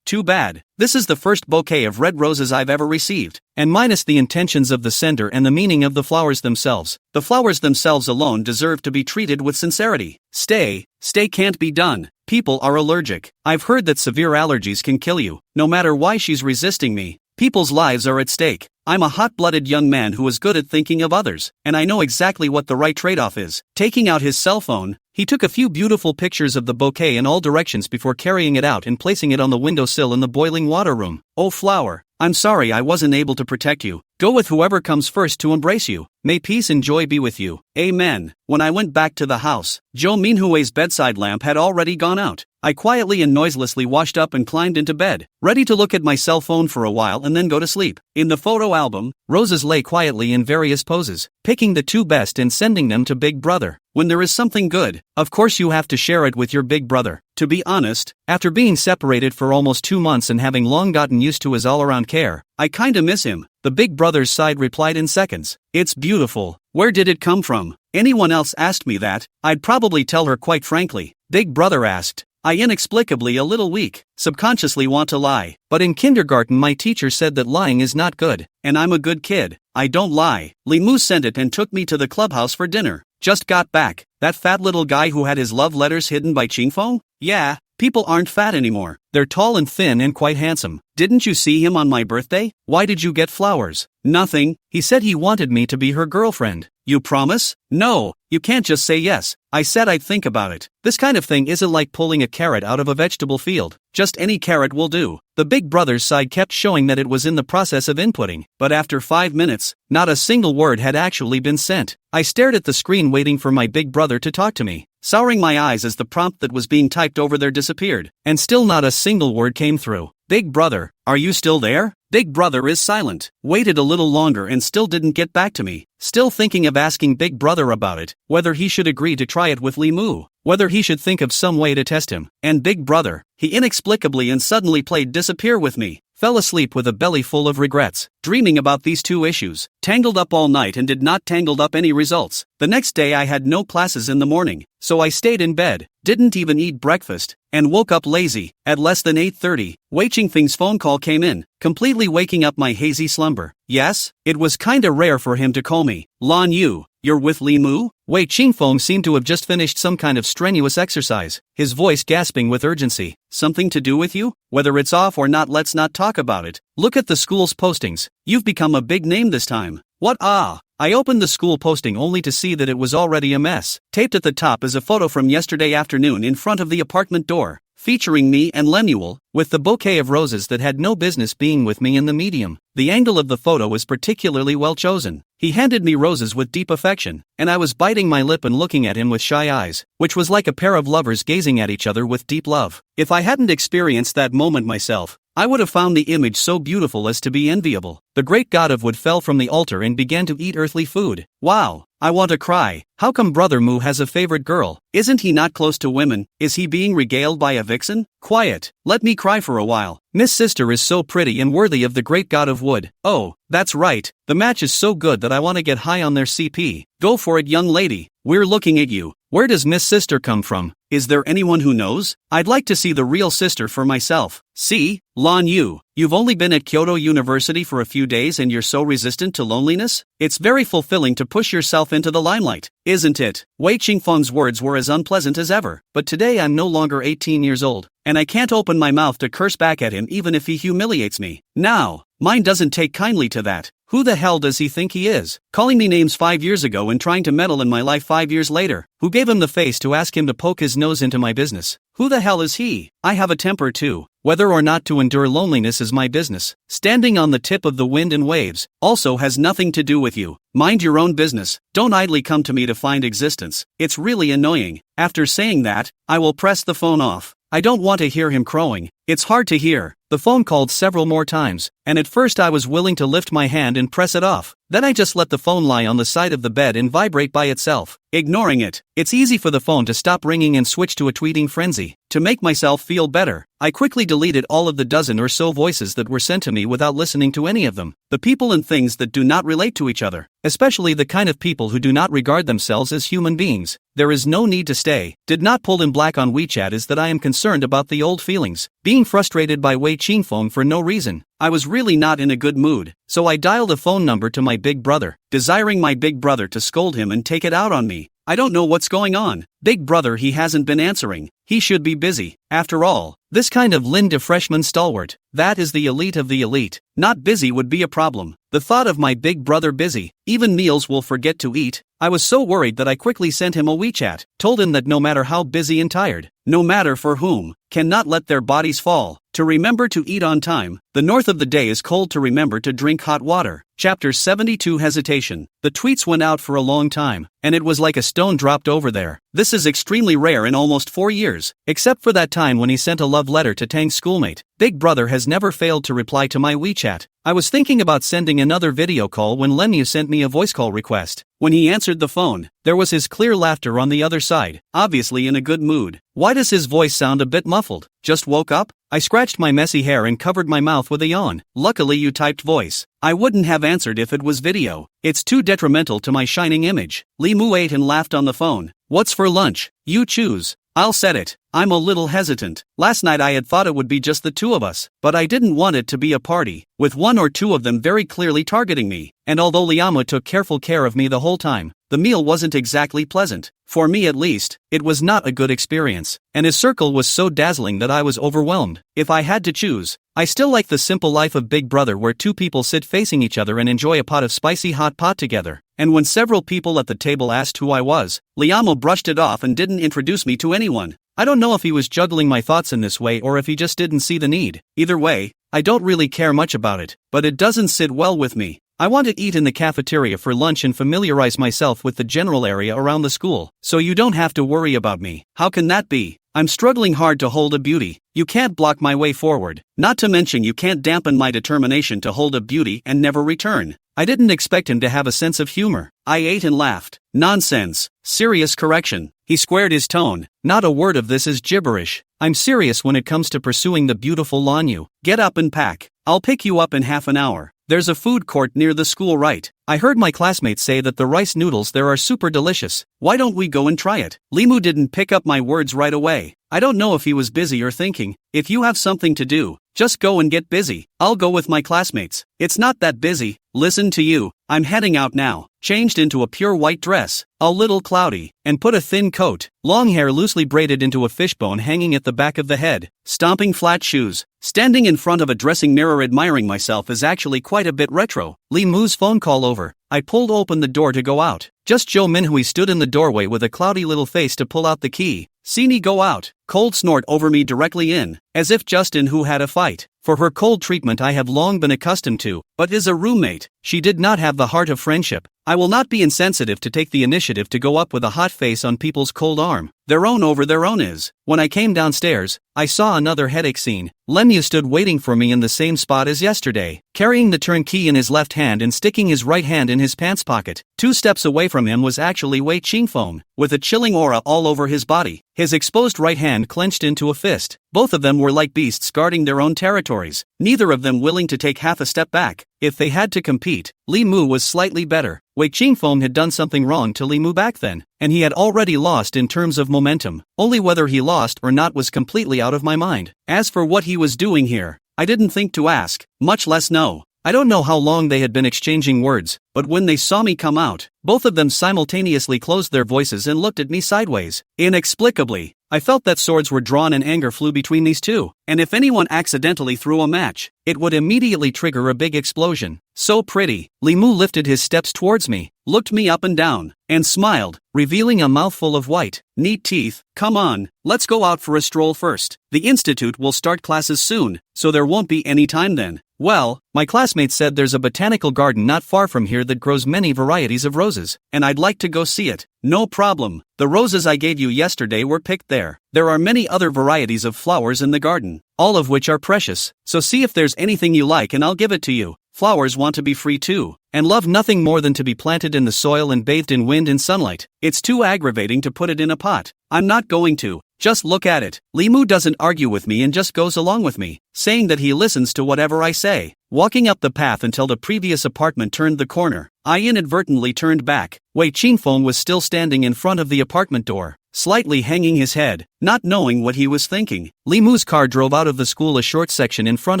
Too bad. This is the first bouquet of red roses I've ever received, and minus the intentions of the sender and the meaning of the flowers themselves. The flowers themselves alone deserve to be treated with sincerity. Stay can't be done. People are allergic. I've heard that severe allergies can kill you. No matter why she's resisting me, people's lives are at stake. I'm a hot-blooded young man who is good at thinking of others, and I know exactly what the right trade-off is. Taking out his cell phone, he took a few beautiful pictures of the bouquet in all directions before carrying it out and placing it on the windowsill in the boiling water room. Oh flower, I'm sorry I wasn't able to protect you. Go with whoever comes first to embrace you. May peace and joy be with you. Amen. When I went back to the house, Joe Minhui's bedside lamp had already gone out. I quietly and noiselessly washed up and climbed into bed, ready to look at my cell phone for a while and then go to sleep. In the photo album, roses lay quietly in various poses, picking the two best and sending them to Big Brother. When there is something good, of course you have to share it with your big brother. To be honest, after being separated for almost 2 months and having long gotten used to his all-around care, I kinda miss him. The big brother's side replied in seconds. It's beautiful. Where did it come from? Anyone else asked me that, I'd probably tell her quite frankly. Big brother asked. I inexplicably a little weak, subconsciously want to lie. But in kindergarten my teacher said that lying is not good, and I'm a good kid. I don't lie. Limu sent it and took me to the clubhouse for dinner. Just got back. That fat little guy who had his love letters hidden by Qingfeng? Yeah, people aren't fat anymore. They're tall and thin and quite handsome. Didn't you see him on my birthday? Why did you get flowers? Nothing. He said he wanted me to be her girlfriend. You promise? No, you can't just say yes. I said I'd think about it. This kind of thing isn't like pulling a carrot out of a vegetable field. Just any carrot will do. The big brother's side kept showing that it was in the process of inputting, but after 5 minutes, not a single word had actually been sent. I stared at the screen waiting for my big brother to talk to me, souring my eyes as the prompt that was being typed over there disappeared, and still not a single word came through. Big brother, are you still there? Big brother is silent. Waited a little longer and still didn't get back to me. Still thinking of asking big brother about it, whether he should agree to try it with Limu, whether he should think of some way to test him. And big brother, he inexplicably and suddenly played disappear with me. Fell asleep with a belly full of regrets, dreaming about these two issues. Tangled up all night and did not tangled up any results. The next day I had no classes in the morning, so I stayed in bed, didn't even eat breakfast, and woke up lazy. At less than 8:30, Wei Qingfeng's phone call came in, completely waking up my hazy slumber. Yes, it was kinda rare for him to call me. Lan Yu, you're with Limu? Wei Qingfeng seemed to have just finished some kind of strenuous exercise, his voice gasping with urgency. Something to do with you? Whether it's off or not, let's not talk about it. Look at the school's postings. You've become a big name this time. What? I opened the school posting only to see that it was already a mess. Taped at the top is a photo from yesterday afternoon in front of the apartment door, featuring me and Lemuel, with the bouquet of roses that had no business being with me in the medium. The angle of the photo was particularly well chosen. He handed me roses with deep affection, and I was biting my lip and looking at him with shy eyes, which was like a pair of lovers gazing at each other with deep love. If I hadn't experienced that moment myself, I would have found the image so beautiful as to be enviable. The great god of wood fell from the altar and began to eat earthly food. Wow, I want to cry. How come Brother Mu has a favorite girl? Isn't he not close to women? Is he being regaled by a vixen? Quiet, let me cry for a while. Miss Sister is so pretty and worthy of the great god of wood. Oh, that's right, the match is so good that I want to get high on their CP. Go for it, young lady, we're looking at you. Where does Miss Sister come from? Is there anyone who knows? I'd like to see the real sister for myself. See, Lan Yu, you've only been at Kyoto University for a few days and you're so resistant to loneliness? It's very fulfilling to push yourself into the limelight, isn't it? Wei Qingfeng's words were as unpleasant as ever, but today I'm no longer 18 years old, and I can't open my mouth to curse back at him even if he humiliates me. Now, mine doesn't take kindly to that. Who the hell does he think he is? Calling me names 5 years ago and trying to meddle in my life 5 years later. Who gave him the face to ask him to poke his nose into my business? Who the hell is he? I have a temper too. Whether or not to endure loneliness is my business. Standing on the tip of the wind and waves also has nothing to do with you. Mind your own business. Don't idly come to me to find existence. It's really annoying. After saying that, I will press the phone off. I don't want to hear him crowing. It's hard to hear. The phone called several more times, and at first I was willing to lift my hand and press it off. Then I just let the phone lie on the side of the bed and vibrate by itself, ignoring it. It's easy for the phone to stop ringing and switch to a tweeting frenzy. To make myself feel better, I quickly deleted all of the dozen or so voices that were sent to me without listening to any of them. The people and things that do not relate to each other, especially the kind of people who do not regard themselves as human beings. There is no need to stay. Did not pull in black on WeChat is that I am concerned about the old feelings. Being frustrated by Wei Qingfeng for no reason. I was really not in a good mood, so I dialed a phone number to my big brother, desiring my big brother to scold him and take it out on me. I don't know what's going on. Big brother, he hasn't been answering. He should be busy. After all, this kind of Lin de freshman stalwart, that is the elite of the elite. Not busy would be a problem. The thought of my big brother busy, even meals will forget to eat. I was so worried that I quickly sent him a WeChat, told him that no matter how busy and tired, no matter for whom, cannot let their bodies fall, to remember to eat on time. The north of the day is cold, to remember to drink hot water. Chapter 72 Hesitation. The tweets went out for a long time, and it was like a stone dropped over there. This is extremely rare in almost 4 years, except for that time when he sent a love letter to Tang's schoolmate. Big brother has never failed to reply to my WeChat. I was thinking about sending another video call when Lemu sent me a voice call request. When he answered the phone, there was his clear laughter on the other side, obviously in a good mood. Why does his voice sound a bit muffled? Just woke up? I scratched my messy hair and covered my mouth with a yawn. Luckily you typed voice. I wouldn't have answered if it was video. It's too detrimental to my shining image. Limu ate and laughed on the phone. What's for lunch? You choose. I'll set it. I'm a little hesitant. Last night I had thought it would be just the two of us, but I didn't want it to be a party, with one or two of them very clearly targeting me. And although Liama took careful care of me the whole time, the meal wasn't exactly pleasant. For me at least, it was not a good experience, and his circle was so dazzling that I was overwhelmed. If I had to choose, I still like the simple life of Big Brother where two people sit facing each other and enjoy a pot of spicy hot pot together. and when several people at the table asked who I was, Liamo brushed it off and didn't introduce me to anyone. I don't know if he was juggling my thoughts in this way or if he just didn't see the need. Either way, I don't really care much about it, but it doesn't sit well with me. I want to eat in the cafeteria for lunch and familiarize myself with the general area around the school, so you don't have to worry about me. How can that be? I'm struggling hard to hold a beauty. You can't block my way forward. Not to mention you can't dampen my determination to hold a beauty and never return. I didn't expect him to have a sense of humor. I ate and laughed. Nonsense. Serious correction. He squared his tone. Not a word of this is gibberish. I'm serious when it comes to pursuing the beautiful Lanyu. Get up and pack. I'll pick you up in half an hour. There's a food court near the school, right? I heard my classmates say that the rice noodles there are super delicious. Why don't we go and try it? Limu didn't pick up my words right away. I don't know if he was busy or thinking. If you have something to do, just go and get busy. I'll go with my classmates. It's not that busy. Listen to you. I'm heading out now. Changed into a pure white dress, a little cloudy, and put a thin coat, long hair loosely braided into a fishbone hanging at the back of the head, stomping flat shoes. Standing in front of a dressing mirror admiring myself is actually quite a bit retro. Lee Moo's phone call over. I pulled open the door to go out. Just Joe Minhui stood in the doorway with a cloudy little face to pull out the key. "Seen he go out." Cold snort over me directly in, as if Justin who had a fight. For her cold treatment I have long been accustomed to, but as a roommate, she did not have the heart of friendship. I will not be insensitive to take the initiative to go up with a hot face on people's cold arm. Their own over their own is. When I came downstairs, I saw another headache scene. Lenyu stood waiting for me in the same spot as yesterday, carrying the turnkey in his left hand and sticking his right hand in his pants pocket. 2 steps away from him was actually Wei Qingfeng, with a chilling aura all over his body, his exposed right hand clenched into a fist. Both of them were like beasts guarding their own territories, neither of them willing to take half a step back. If they had to compete, Li Mu was slightly better. Wei Qingfeng had done something wrong to Li Mu back then, and he had already lost in terms of momentum. Only whether he lost or not was completely out of my mind. As for what he was doing here, I didn't think to ask, much less know. I don't know how long they had been exchanging words, but when they saw me come out, both of them simultaneously closed their voices and looked at me sideways. Inexplicably, I felt that swords were drawn and anger flew between these two, and if anyone accidentally threw a match, it would immediately trigger a big explosion. So pretty. Li Mu lifted his steps towards me, looked me up and down, and smiled, revealing a mouthful of white, neat teeth. "Come on, let's go out for a stroll first. The institute will start classes soon, so there won't be any time then." Well, my classmates said there's a botanical garden not far from here that grows many varieties of roses, and I'd like to go see it. No problem. The roses I gave you yesterday were picked there. There are many other varieties of flowers in the garden, all of which are precious, so see if there's anything you like and I'll give it to you. Flowers want to be free too, and love nothing more than to be planted in the soil and bathed in wind and sunlight. It's too aggravating to put it in a pot. I'm not going to. Just look at it. Li Mu doesn't argue with me and just goes along with me, saying that he listens to whatever I say. Walking up the path until the previous apartment turned the corner, I inadvertently turned back. Wei Qingfeng was still standing in front of the apartment door, slightly hanging his head, not knowing what he was thinking. Li Mu's car drove out of the school. A short section in front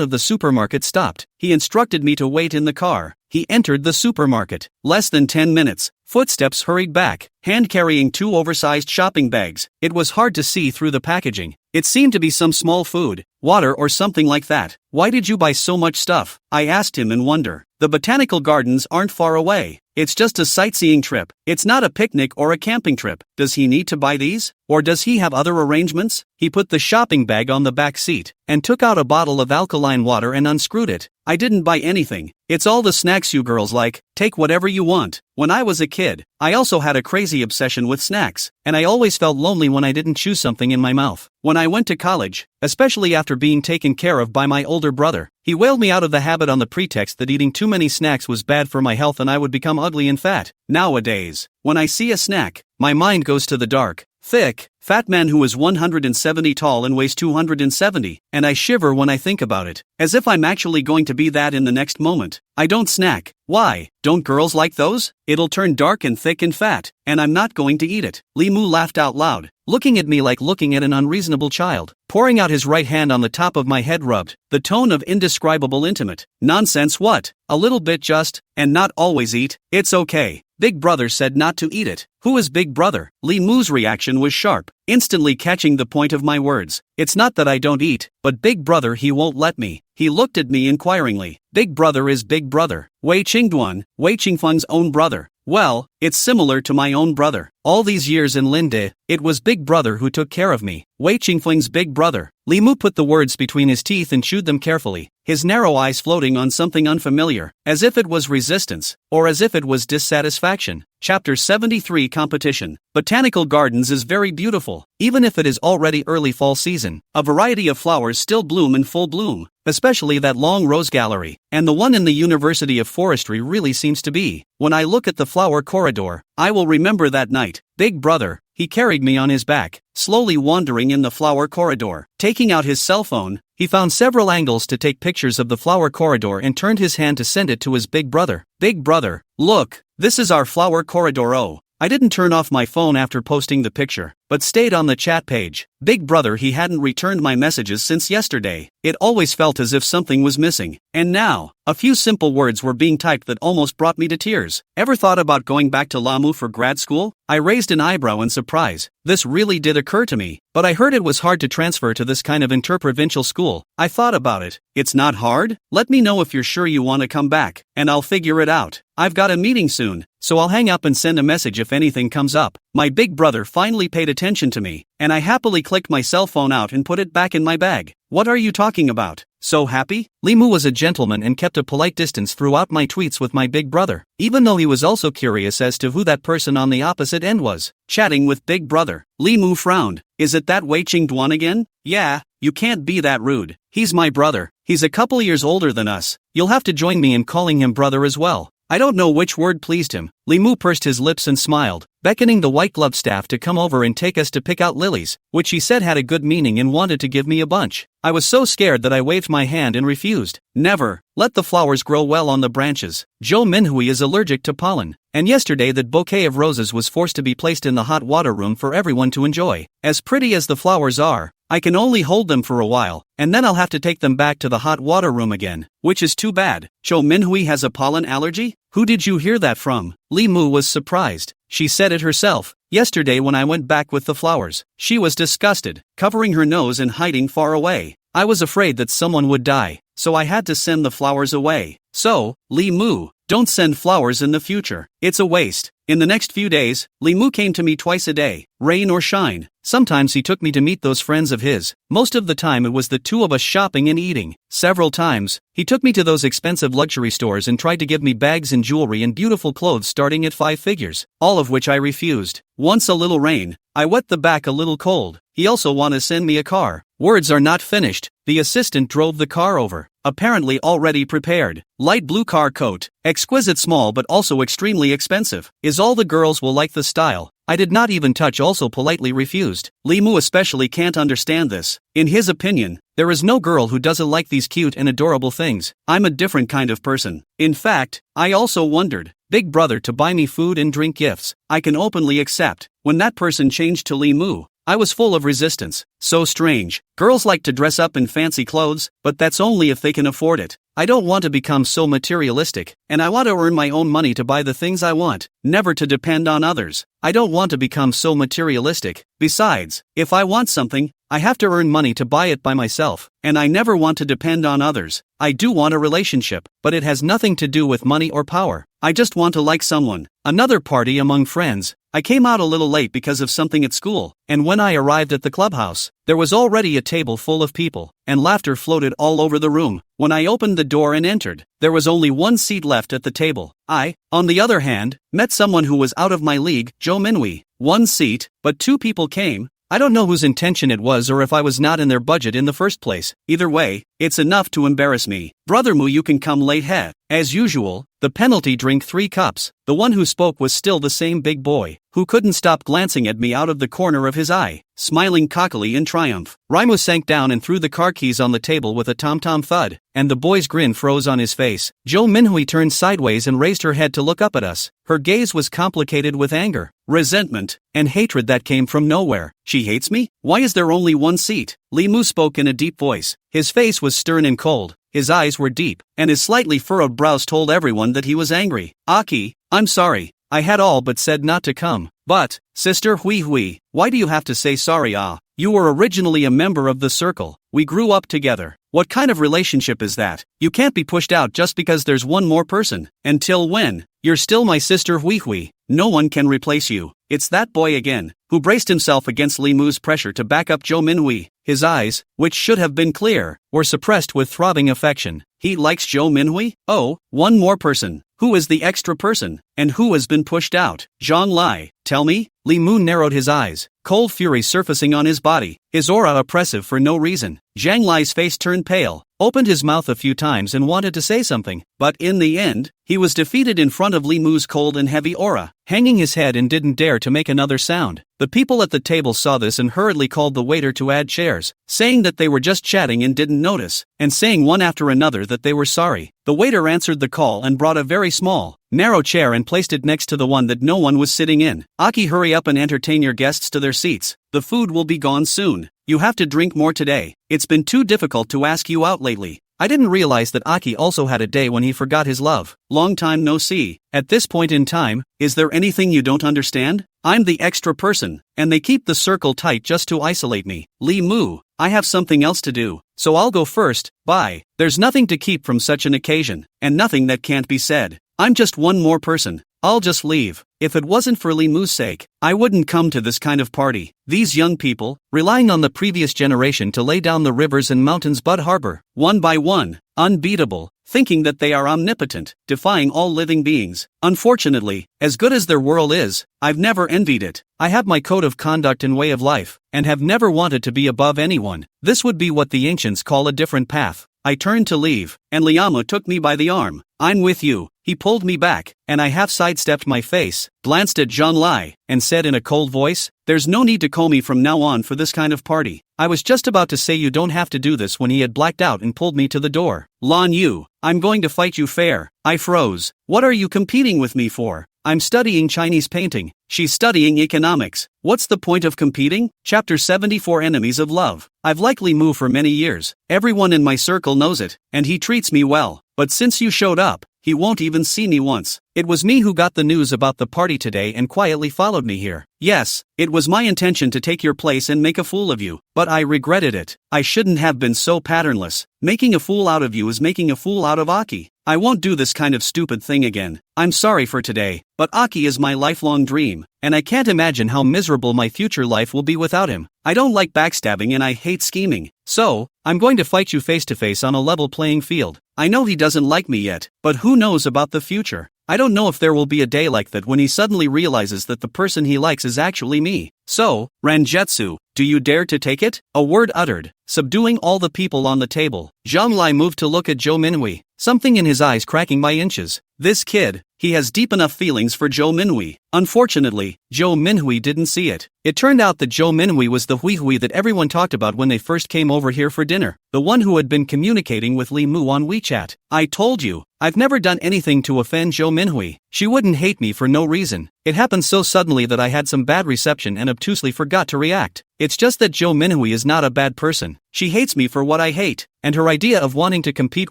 of the supermarket stopped. He instructed me to wait in the car. He entered the supermarket. Less than 10 minutes, footsteps hurried back, hand carrying 2 oversized shopping bags. It was hard to see through the packaging. It seemed to be some small food, water or something like that. "Why did you buy so much stuff?" I asked him in wonder. "The botanical gardens aren't far away. It's just a sightseeing trip. It's not a picnic or a camping trip." Does he need to buy these? Or does he have other arrangements? He put the shopping bag on the back seat, and took out a bottle of alkaline water and unscrewed it. "I didn't buy anything. It's all the snacks you girls like. Take whatever you want." When I was a kid, I also had a crazy obsession with snacks, and I always felt lonely when I didn't chew something in my mouth. When I went to college, especially after being taken care of by my older brother, he whaled me out of the habit on the pretext that eating too many snacks was bad for my health and I would become ugly and fat. Nowadays, when I see a snack, my mind goes to the dark, thick, fat man who is 170 tall and weighs 270, and I shiver when I think about it, as if I'm actually going to be that in the next moment. I don't snack. Why? Don't girls like those? It'll turn dark and thick and fat, and I'm not going to eat it. Li Mu laughed out loud, looking at me like looking at an unreasonable child. Pouring out his right hand on the top of my head rubbed, the tone of indescribable intimate. "Nonsense what? A little bit just, and not always eat. It's okay. Big brother said not to eat it." "Who is Big Brother?" Li Mu's reaction was sharp, instantly catching the point of my words. "It's not that I don't eat, but Big Brother he won't let me." He looked at me inquiringly. "Big Brother is Big Brother. Wei Qingduan, Wei Qingfeng's own brother. Well, it's similar to my own brother. All these years in Linde, it was Big Brother who took care of me. Wei Qingfeng's Big Brother. Li Mu put the words between his teeth and chewed them carefully, his narrow eyes floating on something unfamiliar, as if it was resistance, or as if it was dissatisfaction. Chapter 73 Competition. Botanical Gardens is very beautiful, even if it is already early fall season. A variety of flowers still bloom in full bloom, especially that long rose gallery, and the one in the University of Forestry really seems to be. When I look at the flower corridor, I will remember that night. Big Brother, he carried me on his back, slowly wandering in the flower corridor. Taking out his cell phone, he found several angles to take pictures of the flower corridor and turned his hand to send it to his big brother. Big Brother, look, this is our flower corridor. Oh, I didn't turn off my phone after posting the picture, but stayed on the chat page. Big Brother, he hadn't returned my messages since yesterday. It always felt as if something was missing. And now, a few simple words were being typed that almost brought me to tears. Ever thought about going back to Lamu for grad school? I raised an eyebrow in surprise. This really did occur to me, but I heard it was hard to transfer to this kind of interprovincial school. I thought about it. It's not hard? Let me know if you're sure you want to come back, and I'll figure it out. I've got a meeting soon, so I'll hang up and send a message if anything comes up. My big brother finally paid attention to me, and I happily clicked my cell phone out and put it back in my bag. What are you talking about? So happy? Li Mu was a gentleman and kept a polite distance throughout my tweets with my big brother, even though he was also curious as to who that person on the opposite end was. Chatting with Big Brother, Li Mu frowned. Is it that Wei Qingduan again? Yeah, you can't be that rude. He's my brother. He's a couple years older than us. You'll have to join me in calling him brother as well. I don't know which word pleased him. Li Mu pursed his lips and smiled, beckoning the white glove staff to come over and take us to pick out lilies, which he said had a good meaning and wanted to give me a bunch. I was so scared that I waved my hand and refused. Never. Let the flowers grow well on the branches. Zhou Minhui is allergic to pollen, and yesterday that bouquet of roses was forced to be placed in the hot water room for everyone to enjoy. As pretty as the flowers are, I can only hold them for a while, and then I'll have to take them back to the hot water room again, which is too bad. Zhou Minhui has a pollen allergy? Who did you hear that from? Li Mu was surprised. She said it herself. Yesterday when I went back with the flowers, she was disgusted, covering her nose and hiding far away. I was afraid that someone would die, so I had to send the flowers away. So, Li Mu, don't send flowers in the future. It's a waste. In the next few days, Li Mu came to me twice a day, rain or shine. Sometimes he took me to meet those friends of his. Most of the time it was the two of us shopping and eating. Several times, he took me to those expensive luxury stores and tried to give me bags and jewelry and beautiful clothes starting at 5 figures, all of which I refused. Once a little rain, I wet the back a little cold. He also wanted to send me a car. Words are not finished. The assistant drove the car over, apparently already prepared. Light blue car coat, exquisite small but also extremely expensive. Is all the girls will like the style. I did not even touch, also politely refused. Li Mu especially can't understand this. In his opinion, there is no girl who doesn't like these cute and adorable things. I'm a different kind of person. In fact, I also wondered, Big Brother to buy me food and drink gifts, I can openly accept. When that person changed to Li Mu, I was full of resistance. So strange. Girls like to dress up in fancy clothes, but that's only if they can afford it. I don't want to become so materialistic, and I want to earn my own money to buy the things I want, never to depend on others. I don't want to become so materialistic. Besides, if I want something, I have to earn money to buy it by myself, and I never want to depend on others. I do want a relationship, but it has nothing to do with money or power. I just want to like someone. Another party among friends. I came out a little late because of something at school, and when I arrived at the clubhouse, there was already a table full of people, and laughter floated all over the room. When I opened the door and entered, there was only one seat left at the table. I, on the other hand, met someone who was out of my league, Zhou Minhui. One seat, but two people came. I don't know whose intention it was or if I was not in their budget in the first place. Either way, it's enough to embarrass me. Brother Mu, you can come late. As usual, the penalty, drink 3 cups. The one who spoke was still the same big boy, who couldn't stop glancing at me out of the corner of his eye, smiling cockily in triumph. Raimu sank down and threw the car keys on the table with a tom-tom thud, and the boy's grin froze on his face. Zhou Minhui turned sideways and raised her head to look up at us. Her gaze was complicated with anger, resentment, and hatred that came from nowhere. She hates me? Why is there only one seat? Li Mu spoke in a deep voice. His face was stern and cold. His eyes were deep, and his slightly furrowed brows told everyone that he was angry. Aki, I'm sorry. I had all but said not to come. But, Sister Hui, why do you have to say sorry? You were originally a member of the circle. We grew up together. What kind of relationship is that? You can't be pushed out just because there's one more person. Until when? You're still my sister Hui. No one can replace you. It's that boy again, who braced himself against Li Mu's pressure to back up Jo Minhui. His eyes, which should have been clear, were suppressed with throbbing affection. He likes Jo Minhui? Oh, one more person. Who is the extra person? And who has been pushed out? Zhang Lai, tell me? Li Mu narrowed his eyes, cold fury surfacing on his body, his aura oppressive for no reason. Zhang Lai's face turned pale, opened his mouth a few times and wanted to say something, but in the end, he was defeated in front of Li Mu's cold and heavy aura, hanging his head and didn't dare to make another sound. The people at the table saw this and hurriedly called the waiter to add chairs, saying that they were just chatting and didn't notice, and saying one after another that they were sorry. The waiter answered the call and brought a very small, narrow chair and placed it next to the one that no one was sitting in. Aki, hurry up and entertain your guests to their seats. The food will be gone soon. You have to drink more today. It's been too difficult to ask you out lately. I didn't realize that Aki also had a day when he forgot his love. Long time no see. At this point in time, is there anything you don't understand? I'm the extra person, and they keep the circle tight just to isolate me. Li Mu, I have something else to do, so I'll go first. Bye. There's nothing to keep from such an occasion, and nothing that can't be said. I'm just one more person. I'll just leave. If it wasn't for Li Mu's sake, I wouldn't come to this kind of party. These young people, relying on the previous generation to lay down the rivers and mountains Bud Harbor, one by one, unbeatable, thinking that they are omnipotent, defying all living beings. Unfortunately, as good as their world is, I've never envied it. I have my code of conduct and way of life, and have never wanted to be above anyone. This would be what the ancients call a different path. I turned to leave, and Liama took me by the arm. I'm with you. He pulled me back, and I half sidestepped my face, glanced at Zhang Lai, and said in a cold voice, "There's no need to call me from now on for this kind of party." I was just about to say you don't have to do this when he had blacked out and pulled me to the door. Lan Yu, I'm going to fight you fair. I froze. What are you competing with me for? I'm studying Chinese painting. She's studying economics. What's the point of competing? Chapter 74 Enemies of Love. I've liked Li Mu for many years. Everyone in my circle knows it, and he treats me well. But since you showed up, he won't even see me once. It was me who got the news about the party today and quietly followed me here. Yes, it was my intention to take your place and make a fool of you, but I regretted it. I shouldn't have been so patternless. Making a fool out of you is making a fool out of Aki. I won't do this kind of stupid thing again. I'm sorry for today, but Aki is my lifelong dream, and I can't imagine how miserable my future life will be without him. I don't like backstabbing and I hate scheming. So, I'm going to fight you face to face on a level playing field. I know he doesn't like me yet, but who knows about the future? I don't know if there will be a day like that when he suddenly realizes that the person he likes is actually me. So, Ranjetsu, do you dare to take it? A word uttered, subduing all the people on the table. Zhang Lai moved to look at Jo Minhui, something in his eyes cracking by inches. This kid, he has deep enough feelings for Jo Minhui. Unfortunately, Jo Minhui didn't see it. It turned out that Jo Minhui was the Hui that everyone talked about when they first came over here for dinner, the one who had been communicating with Li Mu on WeChat. I told you, I've never done anything to offend Jo Minhui. She wouldn't hate me for no reason. It happened so suddenly that I had some bad reception and obtusely forgot to react. It's just that Jo Minhui is not a bad person. She hates me for what I hate, and her idea of wanting to compete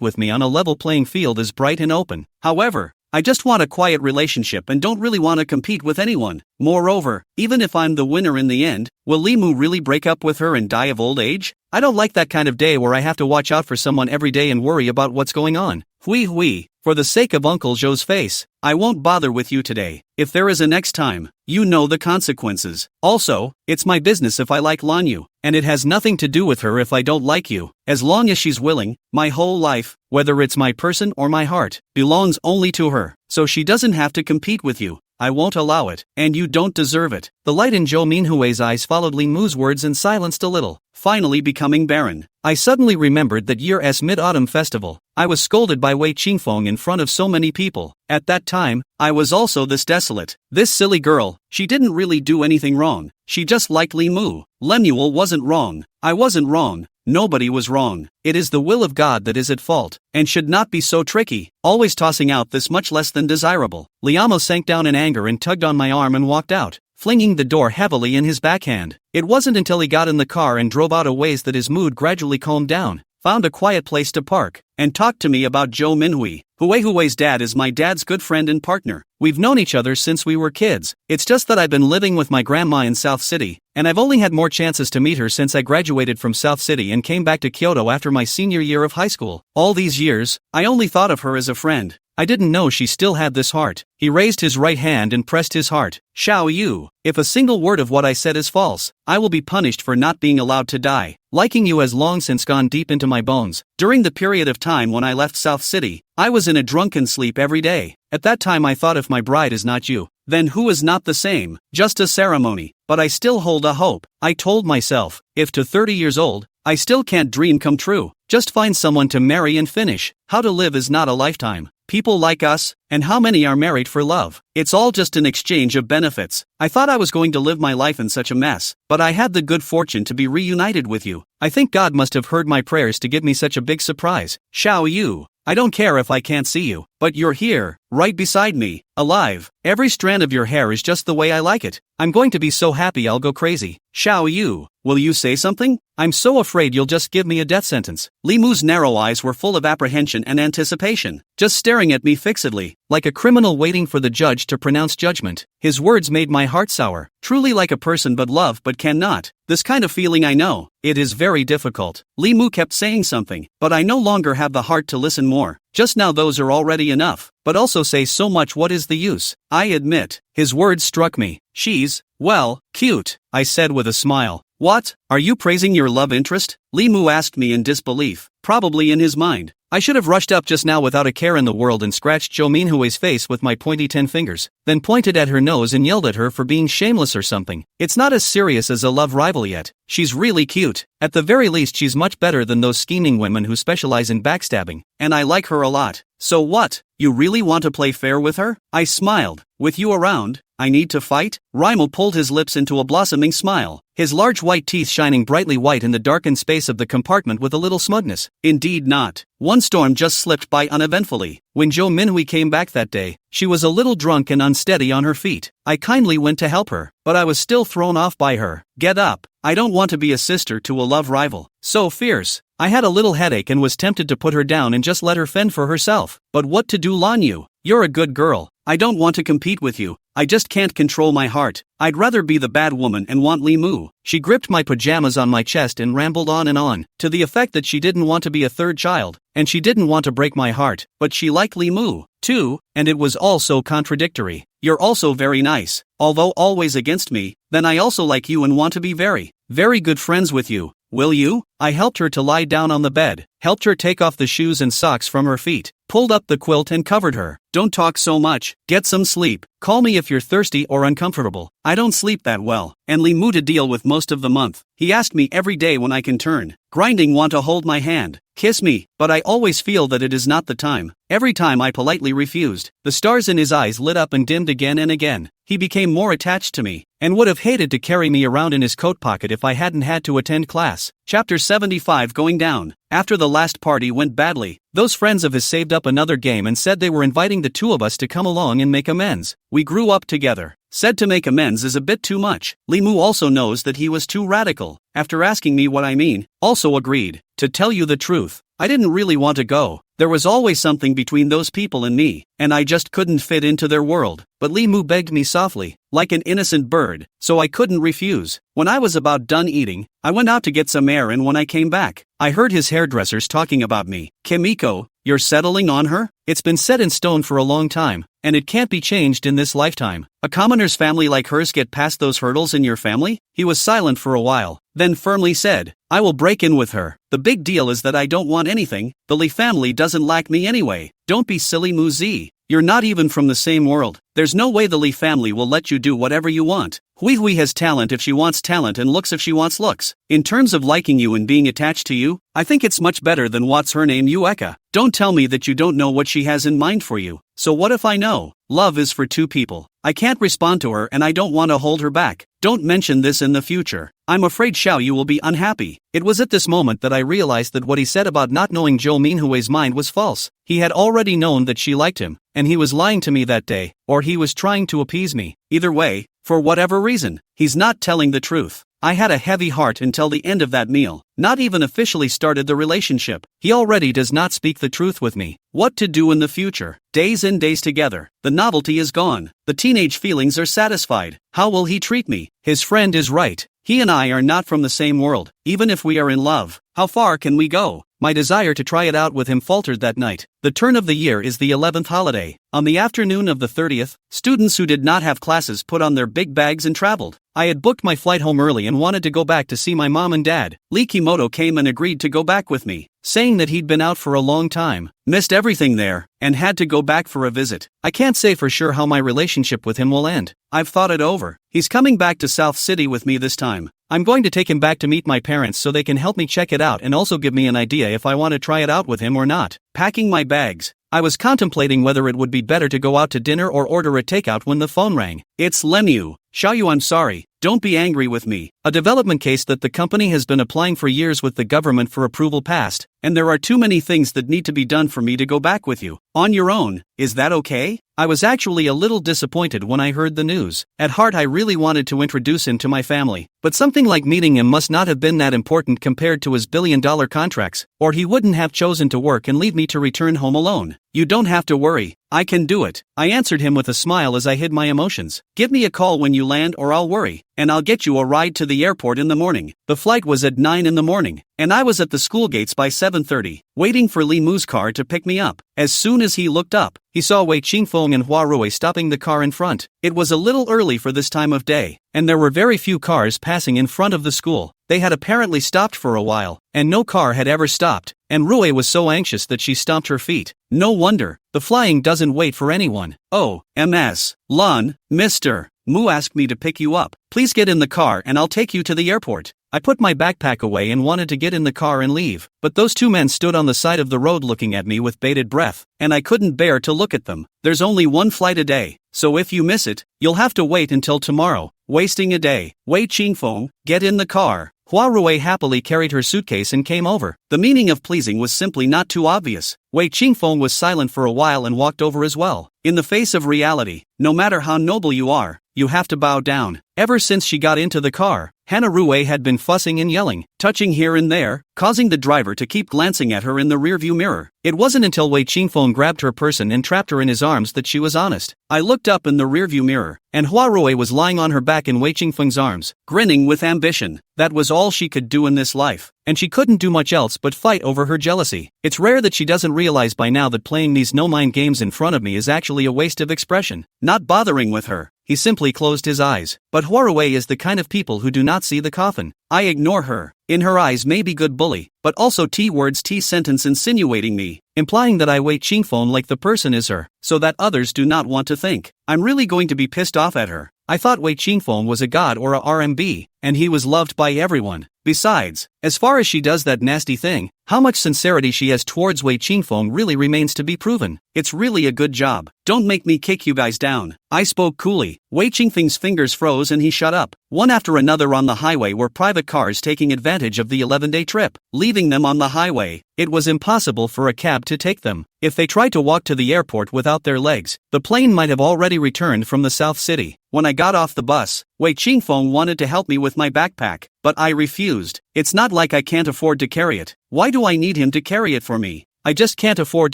with me on a level playing field is bright and open. However, I just want a quiet relationship and don't really want to compete with anyone. Moreover, even if I'm the winner in the end, will Li Mu really break up with her and die of old age? I don't like that kind of day where I have to watch out for someone every day and worry about what's going on. Hui, for the sake of Uncle Zhou's face, I won't bother with you today. If there is a next time, you know the consequences. Also, it's my business if I like Lan Yu, and it has nothing to do with her if I don't like you. As long as she's willing, my whole life, whether it's my person or my heart, belongs only to her, so she doesn't have to compete with you. I won't allow it, and you don't deserve it. The light in Jo Minhui's eyes followed Li Mu's words and silenced a little, finally becoming barren. I suddenly remembered that year's Mid-Autumn Festival. I was scolded by Wei Qingfeng in front of so many people. At that time, I was also this desolate. This silly girl, she didn't really do anything wrong. She just liked Li Mu. Lemuel wasn't wrong. I wasn't wrong. Nobody was wrong. It is the will of God that is at fault, and should not be so tricky, always tossing out this much less than desirable. Liamo sank down in anger and tugged on my arm and walked out, flinging the door heavily in his backhand. It wasn't until he got in the car and drove out a ways that his mood gradually calmed down. found a quiet place to park, and talked to me about Jo Minhui. Hui's dad is my dad's good friend and partner. We've known each other since we were kids. It's just that I've been living with my grandma in South City, and I've only had more chances to meet her since I graduated from South City and came back to Kyoto after my senior year of high school. All these years, I only thought of her as a friend. I didn't know she still had this heart. He raised his right hand and pressed his heart. Xiao Yu, if a single word of what I said is false, I will be punished for not being allowed to die. Liking you has long since gone deep into my bones. During the period of time when I left South City, I was in a drunken sleep every day. At that time I thought if my bride is not you, then who is not the same? Just a ceremony. But I still hold a hope. I told myself, if to 30 years old, I still can't dream come true. Just find someone to marry and finish. How to live is not a lifetime. People like us, and how many are married for love? It's all just an exchange of benefits. I thought I was going to live my life in such a mess, but I had the good fortune to be reunited with you. I think God must have heard my prayers to give me such a big surprise. Xiao Yu, I don't care if I can't see you, but you're here, right beside me, alive. Every strand of your hair is just the way I like it. I'm going to be so happy I'll go crazy. Xiao Yu, will you say something? I'm so afraid you'll just give me a death sentence. Li Mu's narrow eyes were full of apprehension and anticipation, just staring at me fixedly, like a criminal waiting for the judge to pronounce judgment. His words made my heart sour. Truly like a person but love but cannot. This kind of feeling I know. It is very difficult. Li Mu kept saying something, but I no longer have the heart to listen more. Just now those are already enough, but also say so much, what is the use? I admit. His words struck me. She's, well, cute, I said with a smile. What? Are you praising your love interest? Li Mu asked me in disbelief, probably in his mind. I should have rushed up just now without a care in the world and scratched Jo Minhui's face with my pointy 10 fingers, then pointed at her nose and yelled at her for being shameless or something. It's not as serious as a love rival yet. She's really cute. At the very least she's much better than those scheming women who specialize in backstabbing, and I like her a lot. So what? You really want to play fair with her? I smiled. With you around, I need to fight? Raimel pulled his lips into a blossoming smile, his large white teeth shining brightly white in the darkened space of the compartment with a little smugness. Indeed not. One storm just slipped by uneventfully. When Jo Minhui came back that day, she was a little drunk and unsteady on her feet. I kindly went to help her, but I was still thrown off by her. Get up. I don't want to be a sister to a love rival. So fierce. I had a little headache and was tempted to put her down and just let her fend for herself. But what to do, Lan Yu? You're a good girl. I don't want to compete with you. I just can't control my heart. I'd rather be the bad woman and want Li Mu. She gripped my pajamas on my chest and rambled on, to the effect that she didn't want to be a third child, and she didn't want to break my heart, but she liked Li Mu, too, and it was all so contradictory. You're also very nice, although always against me, then I also like you and want to be very, very good friends with you. Will you? I helped her to lie down on the bed, helped her take off the shoes and socks from her feet, pulled up the quilt and covered her. Don't talk so much, get some sleep. Call me if you're thirsty or uncomfortable. I don't sleep that well, and Li Mu to deal with most of the month. He asked me every day when I can turn, grinding want to hold my hand, kiss me, but I always feel that it is not the time. Every time I politely refused. The stars in his eyes lit up and dimmed again and again. He became more attached to me, and would have hated to carry me around in his coat pocket if I hadn't had to attend class. Chapter 75 Going Down. After the last party went badly, those friends of his saved up another game and said they were inviting the two of us to come along and make amends. We grew up together. Said to make amends is a bit too much. Li Mu also knows that he was too radical. After asking me what I mean, also agreed. To tell you the truth, I didn't really want to go. There was always something between those people and me, and I just couldn't fit into their world. But Li Mu begged me softly, like an innocent bird, so I couldn't refuse. When I was about done eating, I went out to get some air, and when I came back, I heard his hairdressers talking about me. Kimiko, you're settling on her? It's been set in stone for a long time, and it can't be changed in this lifetime. A commoner's family like hers get past those hurdles in your family? He was silent for a while, then firmly said, I will break in with her. The big deal is that I don't want anything. The Li family doesn't like me anyway. Don't be silly, Mu Zi. You're not even from the same world. There's no way the Li family will let you do whatever you want. Hui has talent if she wants talent and looks if she wants looks. In terms of liking you and being attached to you, I think it's much better than what's her name Yueka. Don't tell me that you don't know what she has in mind for you. So what if I know? Love is for two people. I can't respond to her and I don't want to hold her back. Don't mention this in the future. I'm afraid Xiao Yu will be unhappy. It was at this moment that I realized that what he said about not knowing Jo Minhui's mind was false. He had already known that she liked him, and he was lying to me that day, or he was trying to appease me. Either way, for whatever reason, he's not telling the truth. I had a heavy heart until the end of that meal. Not even officially started the relationship. He already does not speak the truth with me. What to do in the future? Days and days together. The novelty is gone. The teenage feelings are satisfied. How will he treat me? His friend is right. He and I are not from the same world, even if we are in love. How far can we go? My desire to try it out with him faltered that night. The turn of the year is the 11th holiday. On the afternoon of the 30th, students who did not have classes put on their big bags and traveled. I had booked my flight home early and wanted to go back to see my mom and dad. Lee Kimoto came and agreed to go back with me, saying that he'd been out for a long time, missed everything there, and had to go back for a visit. I can't say for sure how my relationship with him will end. I've thought it over. He's coming back to South City with me this time. I'm going to take him back to meet my parents so they can help me check it out and also give me an idea if I want to try it out with him or not. Packing my bags. I was contemplating whether it would be better to go out to dinner or order a takeout when the phone rang. It's Lemieux. Xiaoyu, I'm sorry. Don't be angry with me. A development case that the company has been applying for years with the government for approval passed, and there are too many things that need to be done for me to go back with you. On your own, is that okay? I was actually a little disappointed when I heard the news. At heart I really wanted to introduce him to my family, but something like meeting him must not have been that important compared to his billion-dollar contracts, or he wouldn't have chosen to work and leave me to return home alone. You don't have to worry. I can do it. I answered him with a smile as I hid my emotions. Give me a call when you land or I'll worry, and I'll get you a ride to the airport in the morning. The flight was at 9 in the morning, and I was at the school gates by 7:30, waiting for Li Mu's car to pick me up. As soon as he looked up, he saw Wei Qingfeng and Hua Rui stopping the car in front. It was a little early for this time of day, and there were very few cars passing in front of the school. They had apparently stopped for a while, and no car had ever stopped, and Rui was so anxious that she stomped her feet. No wonder, the flying doesn't wait for anyone. Oh, Ms. Lun, Mr. Mu asked me to pick you up. Please get in the car and I'll take you to the airport. I put my backpack away and wanted to get in the car and leave, but those two men stood on the side of the road looking at me with bated breath, and I couldn't bear to look at them. There's only one flight a day, so if you miss it, you'll have to wait until tomorrow. Wasting a day. Wei Qingfeng, get in the car. Hua Rui happily carried her suitcase and came over. The meaning of pleasing was simply not too obvious. Wei Qingfeng was silent for a while and walked over as well. In the face of reality, no matter how noble you are, you have to bow down. Ever since she got into the car, Hana Rui had been fussing and yelling, touching here and there, causing the driver to keep glancing at her in the rearview mirror. It wasn't until Wei Qingfeng grabbed her person and trapped her in his arms that she was honest. I looked up in the rearview mirror, and Hua Rui was lying on her back in Wei Qingfeng's arms, grinning with ambition. That was all she could do in this life, and she couldn't do much else but fight over her jealousy. It's rare that she doesn't realize by now that playing these no-mind games in front of me is actually a waste of expression. Not bothering with her, he simply closed his eyes. But Hua Rui is the kind of people who do not see the coffin. I ignore her. In her eyes may be good bully, but also T-words T-sentence insinuating me, implying that I Wei Qingfeng like the person is her, so that others do not want to think I'm really going to be pissed off at her. I thought Wei Qingfeng was a god or a RMB, and he was loved by everyone. Besides, as far as she does that nasty thing, how much sincerity she has towards Wei Qingfeng really remains to be proven. It's really a good job. Don't make me kick you guys down. I spoke coolly. Wei Qingfeng's fingers froze and he shut up. One after another on the highway were private cars taking advantage of the 11-day trip, leaving them on the highway. It was impossible for a cab to take them. If they tried to walk to the airport without their legs, the plane might have already returned from the South City. When I got off the bus, Wei Qingfeng wanted to help me with my backpack, but I refused. It's not like I can't afford to carry it. Why do I need him to carry it for me? I just can't afford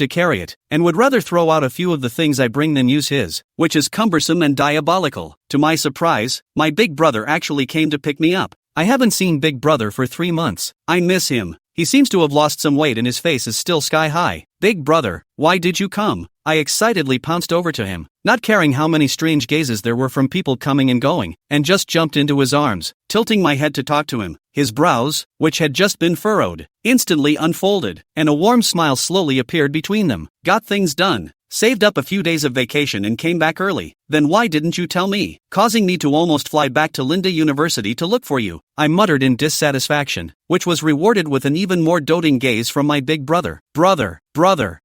to carry it, and would rather throw out a few of the things I bring than use his, which is cumbersome and diabolical. To my surprise, my big brother actually came to pick me up. I haven't seen Big Brother for 3 months. I miss him. He seems to have lost some weight and his face is still sky high. Big brother, why did you come? I excitedly pounced over to him, not caring how many strange gazes there were from people coming and going, and just jumped into his arms, tilting my head to talk to him. His brows, which had just been furrowed, instantly unfolded, and a warm smile slowly appeared between them. Got things done. Saved up a few days of vacation and came back early. Then why didn't you tell me? Causing me to almost fly back to Linda University to look for you. I muttered in dissatisfaction, which was rewarded with an even more doting gaze from my big brother. Brother.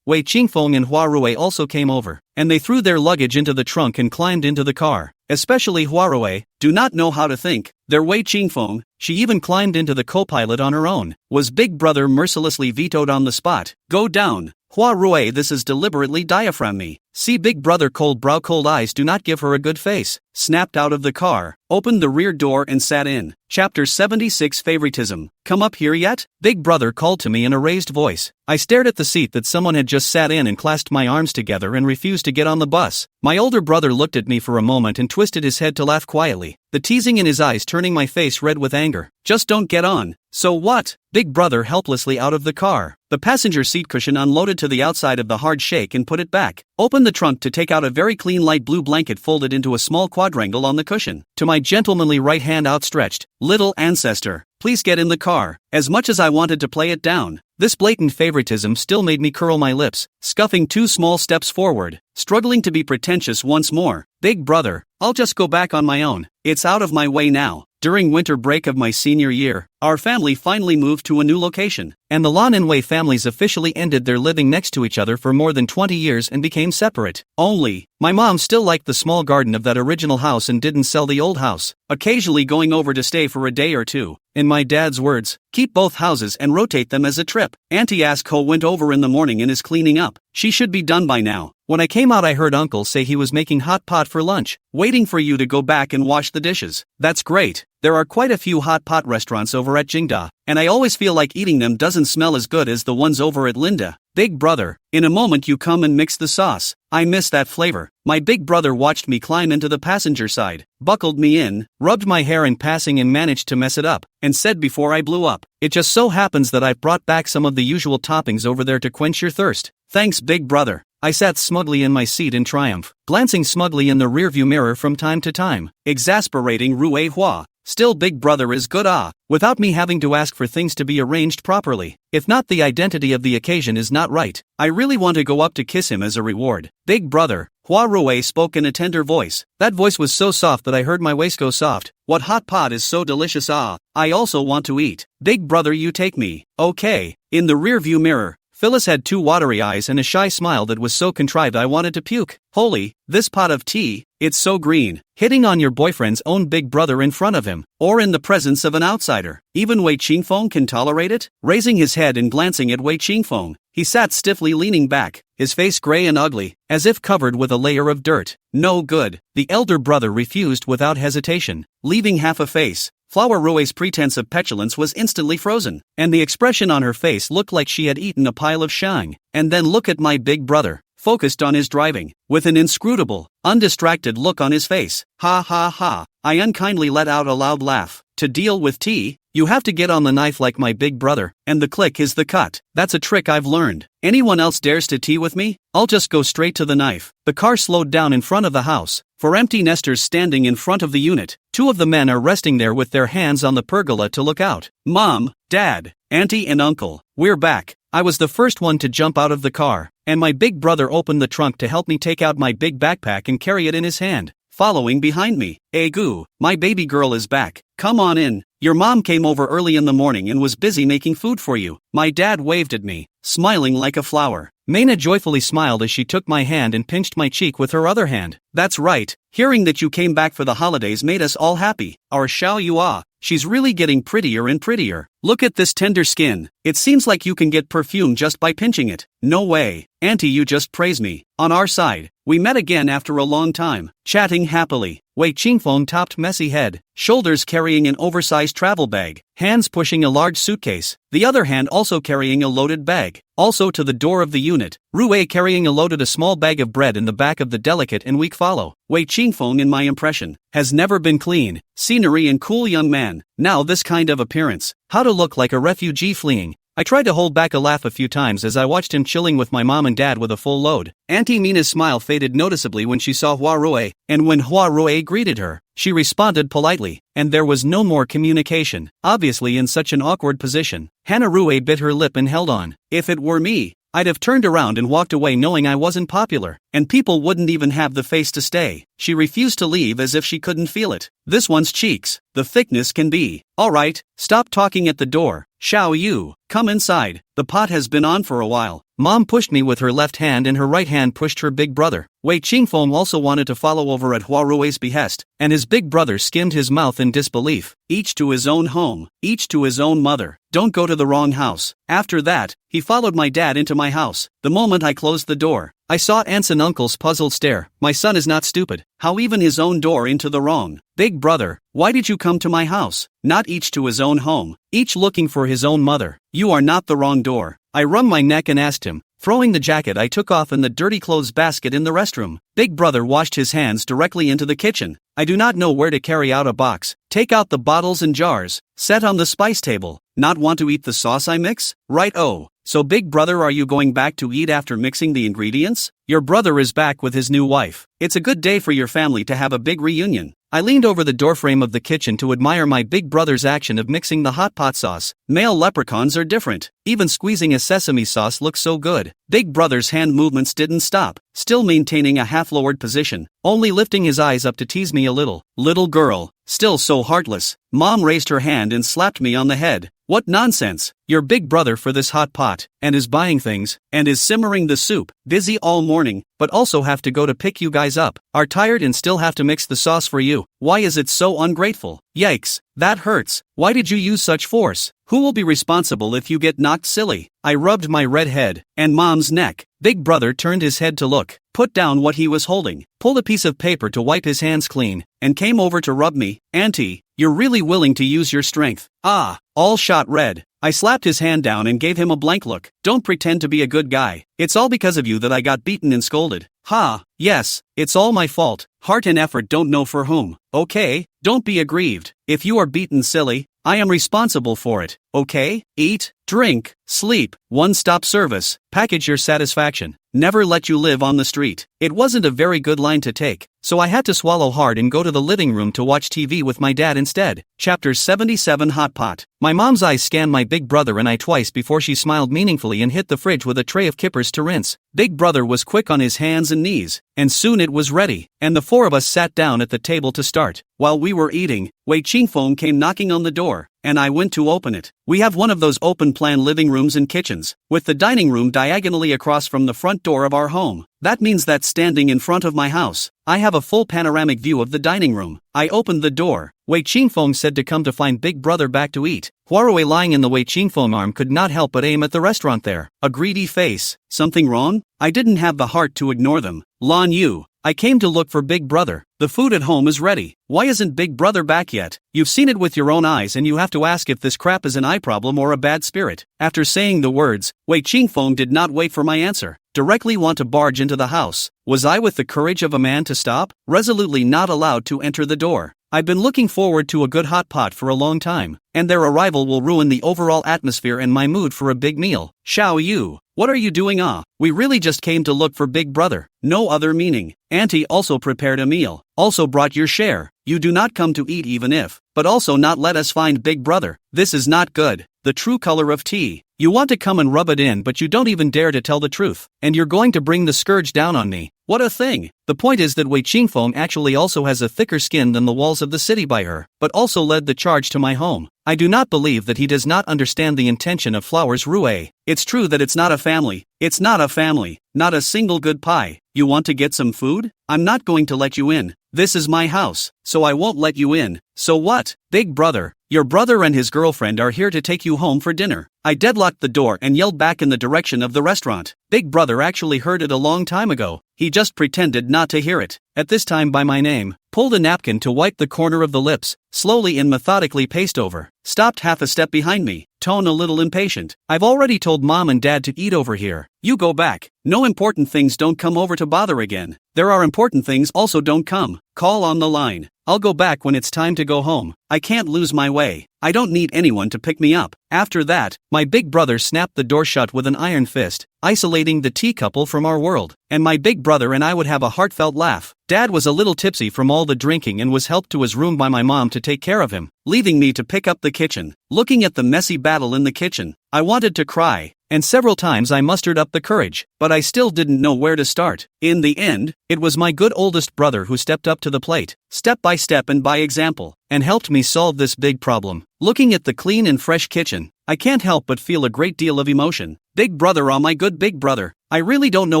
Wei Qingfeng and Hua Rui also came over, and they threw their luggage into the trunk and climbed into the car. Especially Hua Rui, do not know how to think. Their Wei Qingfeng, she even climbed into the co-pilot on her own. Was Big Brother mercilessly vetoed on the spot? Go down. Hua Rui, this is deliberately diaphragm me. See big brother cold brow cold eyes do not give her a good face. Snapped out of the car, opened the rear door and sat in. Chapter 76 Favoritism. Come up here yet? Big brother called to me in a raised voice. I stared at the seat that someone had just sat in and clasped my arms together and refused to get on the bus. My older brother looked at me for a moment and twisted his head to laugh quietly, the teasing in his eyes turning my face red with anger. Just don't get on. So what? Big brother helplessly out of the car. The passenger seat cushion unloaded to the outside of the hard shake and put it back. Opened the trunk to take out a very clean light blue blanket folded into a small quadrangle on the cushion. To my gentlemanly right hand outstretched, little ancestor, please get in the car. As much as I wanted to play it down, this blatant favoritism still made me curl my lips, scuffing 2 small steps forward, struggling to be pretentious once more. Big brother, I'll just go back on my own. It's out of my way now. During winter break of my senior year, our family finally moved to a new location, and the Lan and Wei families officially ended their living next to each other for more than 20 years and became separate. Only, my mom still liked the small garden of that original house and didn't sell the old house, occasionally going over to stay for a day or two. In my dad's words, keep both houses and rotate them as a trip. Auntie Asko went over in the morning and is cleaning up. She should be done by now. When I came out I heard uncle say he was making hot pot for lunch, waiting for you to go back and wash the dishes. That's great. There are quite a few hot pot restaurants over at Jingda, and I always feel like eating them doesn't smell as good as the ones over at Linda. Big brother, in a moment you come and mix the sauce. I miss that flavor. My big brother watched me climb into the passenger side, buckled me in, rubbed my hair in passing and managed to mess it up, and said before I blew up, it just so happens that I've brought back some of the usual toppings over there to quench your thirst. Thanks big brother. I sat smugly in my seat in triumph, glancing smugly in the rearview mirror from time to time. Exasperating Rui Hua. Still big brother is good without me having to ask for things to be arranged properly. If not, the identity of the occasion is not right. I really want to go up to kiss him as a reward. Big brother, Hua Rui spoke in a tender voice. That voice was so soft that I heard my waist go soft. What hot pot is so delicious I also want to eat. Big brother you take me. Okay. In the rearview mirror, Phyllis had 2 watery eyes and a shy smile that was so contrived I wanted to puke. Holy, this pot of tea, it's so green. Hitting on your boyfriend's own big brother in front of him, or in the presence of an outsider. Even Wei Qingfeng can tolerate it? Raising his head and glancing at Wei Qingfeng, he sat stiffly leaning back, his face gray and ugly, as if covered with a layer of dirt. No good. The elder brother refused without hesitation, leaving half a face. Flower Rui's pretense of petulance was instantly frozen, and the expression on her face looked like she had eaten a pile of shang. And then look at my big brother, focused on his driving, with an inscrutable, undistracted look on his face. Ha ha ha. I unkindly let out a loud laugh. To deal with tea, you have to get on the knife like my big brother, and the click is the cut. That's a trick I've learned. Anyone else dares to tea with me? I'll just go straight to the knife. The car slowed down in front of the house, for empty nesters standing in front of the unit. 2 of the men are resting there with their hands on the pergola to look out. Mom, Dad, Auntie and Uncle, we're back. I was the first one to jump out of the car, and my big brother opened the trunk to help me take out my big backpack and carry it in his hand, following behind me. Egu, my baby girl is back. Come on in. Your mom came over early in the morning and was busy making food for you. My dad waved at me, smiling like a flower. Maina joyfully smiled as she took my hand and pinched my cheek with her other hand. That's right, hearing that you came back for the holidays made us all happy. Our Xiao Yua, she's really getting prettier and prettier. Look at this tender skin. It seems like you can get perfume just by pinching it. No way, Auntie, you just praise me. On our side, we met again after a long time, chatting happily. Wei Qingfeng topped messy head, shoulders carrying an oversized travel bag, hands pushing a large suitcase, the other hand also carrying a loaded bag. Also to the door of the unit, Rui carrying a small bag of bread in the back of the delicate and weak follow. Wei Qingfeng, in my impression, has never been clean, scenery and cool young man. Now this kind of appearance, how to look like a refugee fleeing. I tried to hold back a laugh a few times as I watched him chilling with my mom and dad with a full load. Auntie Mina's smile faded noticeably when she saw Hua Rui, and when Hua Rui greeted her, she responded politely, and there was no more communication. Obviously in such an awkward position, Hana Rui bit her lip and held on. If it were me, I'd have turned around and walked away knowing I wasn't popular, and people wouldn't even have the face to stay. She refused to leave as if she couldn't feel it. This one's cheeks, the thickness can be. Alright, stop talking at the door. Xiao Yu, come inside. The pot has been on for a while. Mom pushed me with her left hand and her right hand pushed her big brother. Wei Qingfeng also wanted to follow over at Huarui's behest, and his big brother skimmed his mouth in disbelief. Each to his own home, each to his own mother. Don't go to the wrong house. After that, he followed my dad into my house. The moment I closed the door, I saw aunts and uncles' puzzled stare. My son is not stupid. How even his own door into the wrong? Big brother, why did you come to my house? Not each to his own home, each looking for his own mother. You are not the wrong door. I wrung my neck and asked him, throwing the jacket I took off in the dirty clothes basket in the restroom. Big brother washed his hands directly into the kitchen. I do not know where to carry out a box. Take out the bottles and jars. Set on the spice table. Not want to eat the sauce I mix? Right. Oh, so big brother, are you going back to eat after mixing the ingredients? Your brother is back with his new wife. It's a good day for your family to have a big reunion. I leaned over the doorframe of the kitchen to admire my big brother's action of mixing the hot pot sauce. Male leprechauns are different. Even squeezing a sesame sauce looks so good. Big brother's hand movements didn't stop, still maintaining a half-lowered position, only lifting his eyes up to tease me a little. Little girl, still so heartless. Mom raised her hand and slapped me on the head. What nonsense! Your big brother for this hot pot, and is buying things, and is simmering the soup, busy all morning, but also have to go to pick you guys up, are tired and still have to mix the sauce for you. Why is it so ungrateful? Yikes, that hurts. Why did you use such force? Who will be responsible if you get knocked silly? I rubbed my red head and Mom's neck. Big brother turned his head to look, put down what he was holding, pulled a piece of paper to wipe his hands clean, and came over to rub me. Auntie, you're really willing to use your strength. Ah, all shot red. I slapped his hand down and gave him a blank look. Don't pretend to be a good guy. It's all because of you that I got beaten and scolded. Ha, yes, it's all my fault. Heart and effort don't know for whom. Okay, don't be aggrieved. If you are beaten silly, I am responsible for it. Okay? Eat, drink, sleep, one-stop service, package your satisfaction. Never let you live on the street. It wasn't a very good line to take, so I had to swallow hard and go to the living room to watch TV with my dad instead. Chapter 77 Hot Pot. My mom's eyes scanned my big brother and I twice before she smiled meaningfully and hit the fridge with a tray of kippers to rinse. Big brother was quick on his hands and knees, and soon it was ready, and the four of us sat down at the table to start. While we were eating, Wei Qingfeng came knocking on the door, and I went to open it. We have one of those open-plan living rooms and kitchens, with the dining room diagonally across from the front door of our home. That means that standing in front of my house, I have a full panoramic view of the dining room. I opened the door. Wei Qingfeng said to come to find big brother back to eat. Huarui lying in the Wei Qingfeng arm could not help but aim at the restaurant there. A greedy face. Something wrong? I didn't have the heart to ignore them. Lan Yu, I came to look for big brother. The food at home is ready. Why isn't big brother back yet? You've seen it with your own eyes and you have to ask if this crap is an eye problem or a bad spirit. After saying the words, Wei Qingfeng did not wait for my answer. Directly want to barge into the house. Was I with the courage of a man to stop? Resolutely not allowed to enter the door. I've been looking forward to a good hot pot for a long time, and their arrival will ruin the overall atmosphere and my mood for a big meal. Xiao Yu, what are you doing? We really just came to look for big brother. No other meaning. Auntie also prepared a meal, also brought your share. You do not come to eat even if, but also not let us find big brother. This is not good. The true color of tea. You want to come and rub it in but you don't even dare to tell the truth, and you're going to bring the scourge down on me. What a thing! The point is that Wei Qingfeng actually also has a thicker skin than the walls of the city by her, but also led the charge to my home. I do not believe that he does not understand the intention of Flowers Rue. It's true that it's not a family. It's not a family. Not a single good pie. You want to get some food? I'm not going to let you in. This is my house, so I won't let you in. So what? Big brother, your brother and his girlfriend are here to take you home for dinner. I deadlocked the door and yelled back in the direction of the restaurant. Big brother actually heard it a long time ago. He just pretended not to hear it. At this time by my name, pulled a napkin to wipe the corner of the lips, slowly and methodically paced over, stopped half a step behind me, tone a little impatient. I've already told mom and dad to eat over here. You go back. No important things don't come over to bother again. There are important things also don't come. Call on the line. I'll go back when it's time to go home. I can't lose my way. I don't need anyone to pick me up. After that, my big brother snapped the door shut with an iron fist, isolating the tea couple from our world, and my big brother and I would have a heartfelt laugh. Dad was a little tipsy from all the drinking and was helped to his room by my mom to take care of him, leaving me to pick up the kitchen. Looking at the messy battle in the kitchen, I wanted to cry, and several times I mustered up the courage, but I still didn't know where to start. In the end, it was my good oldest brother who stepped up to the plate, step by step and by example, and helped me solve this big problem. Looking at the clean and fresh kitchen, I can't help but feel a great deal of emotion. Big brother, oh my good big brother. I really don't know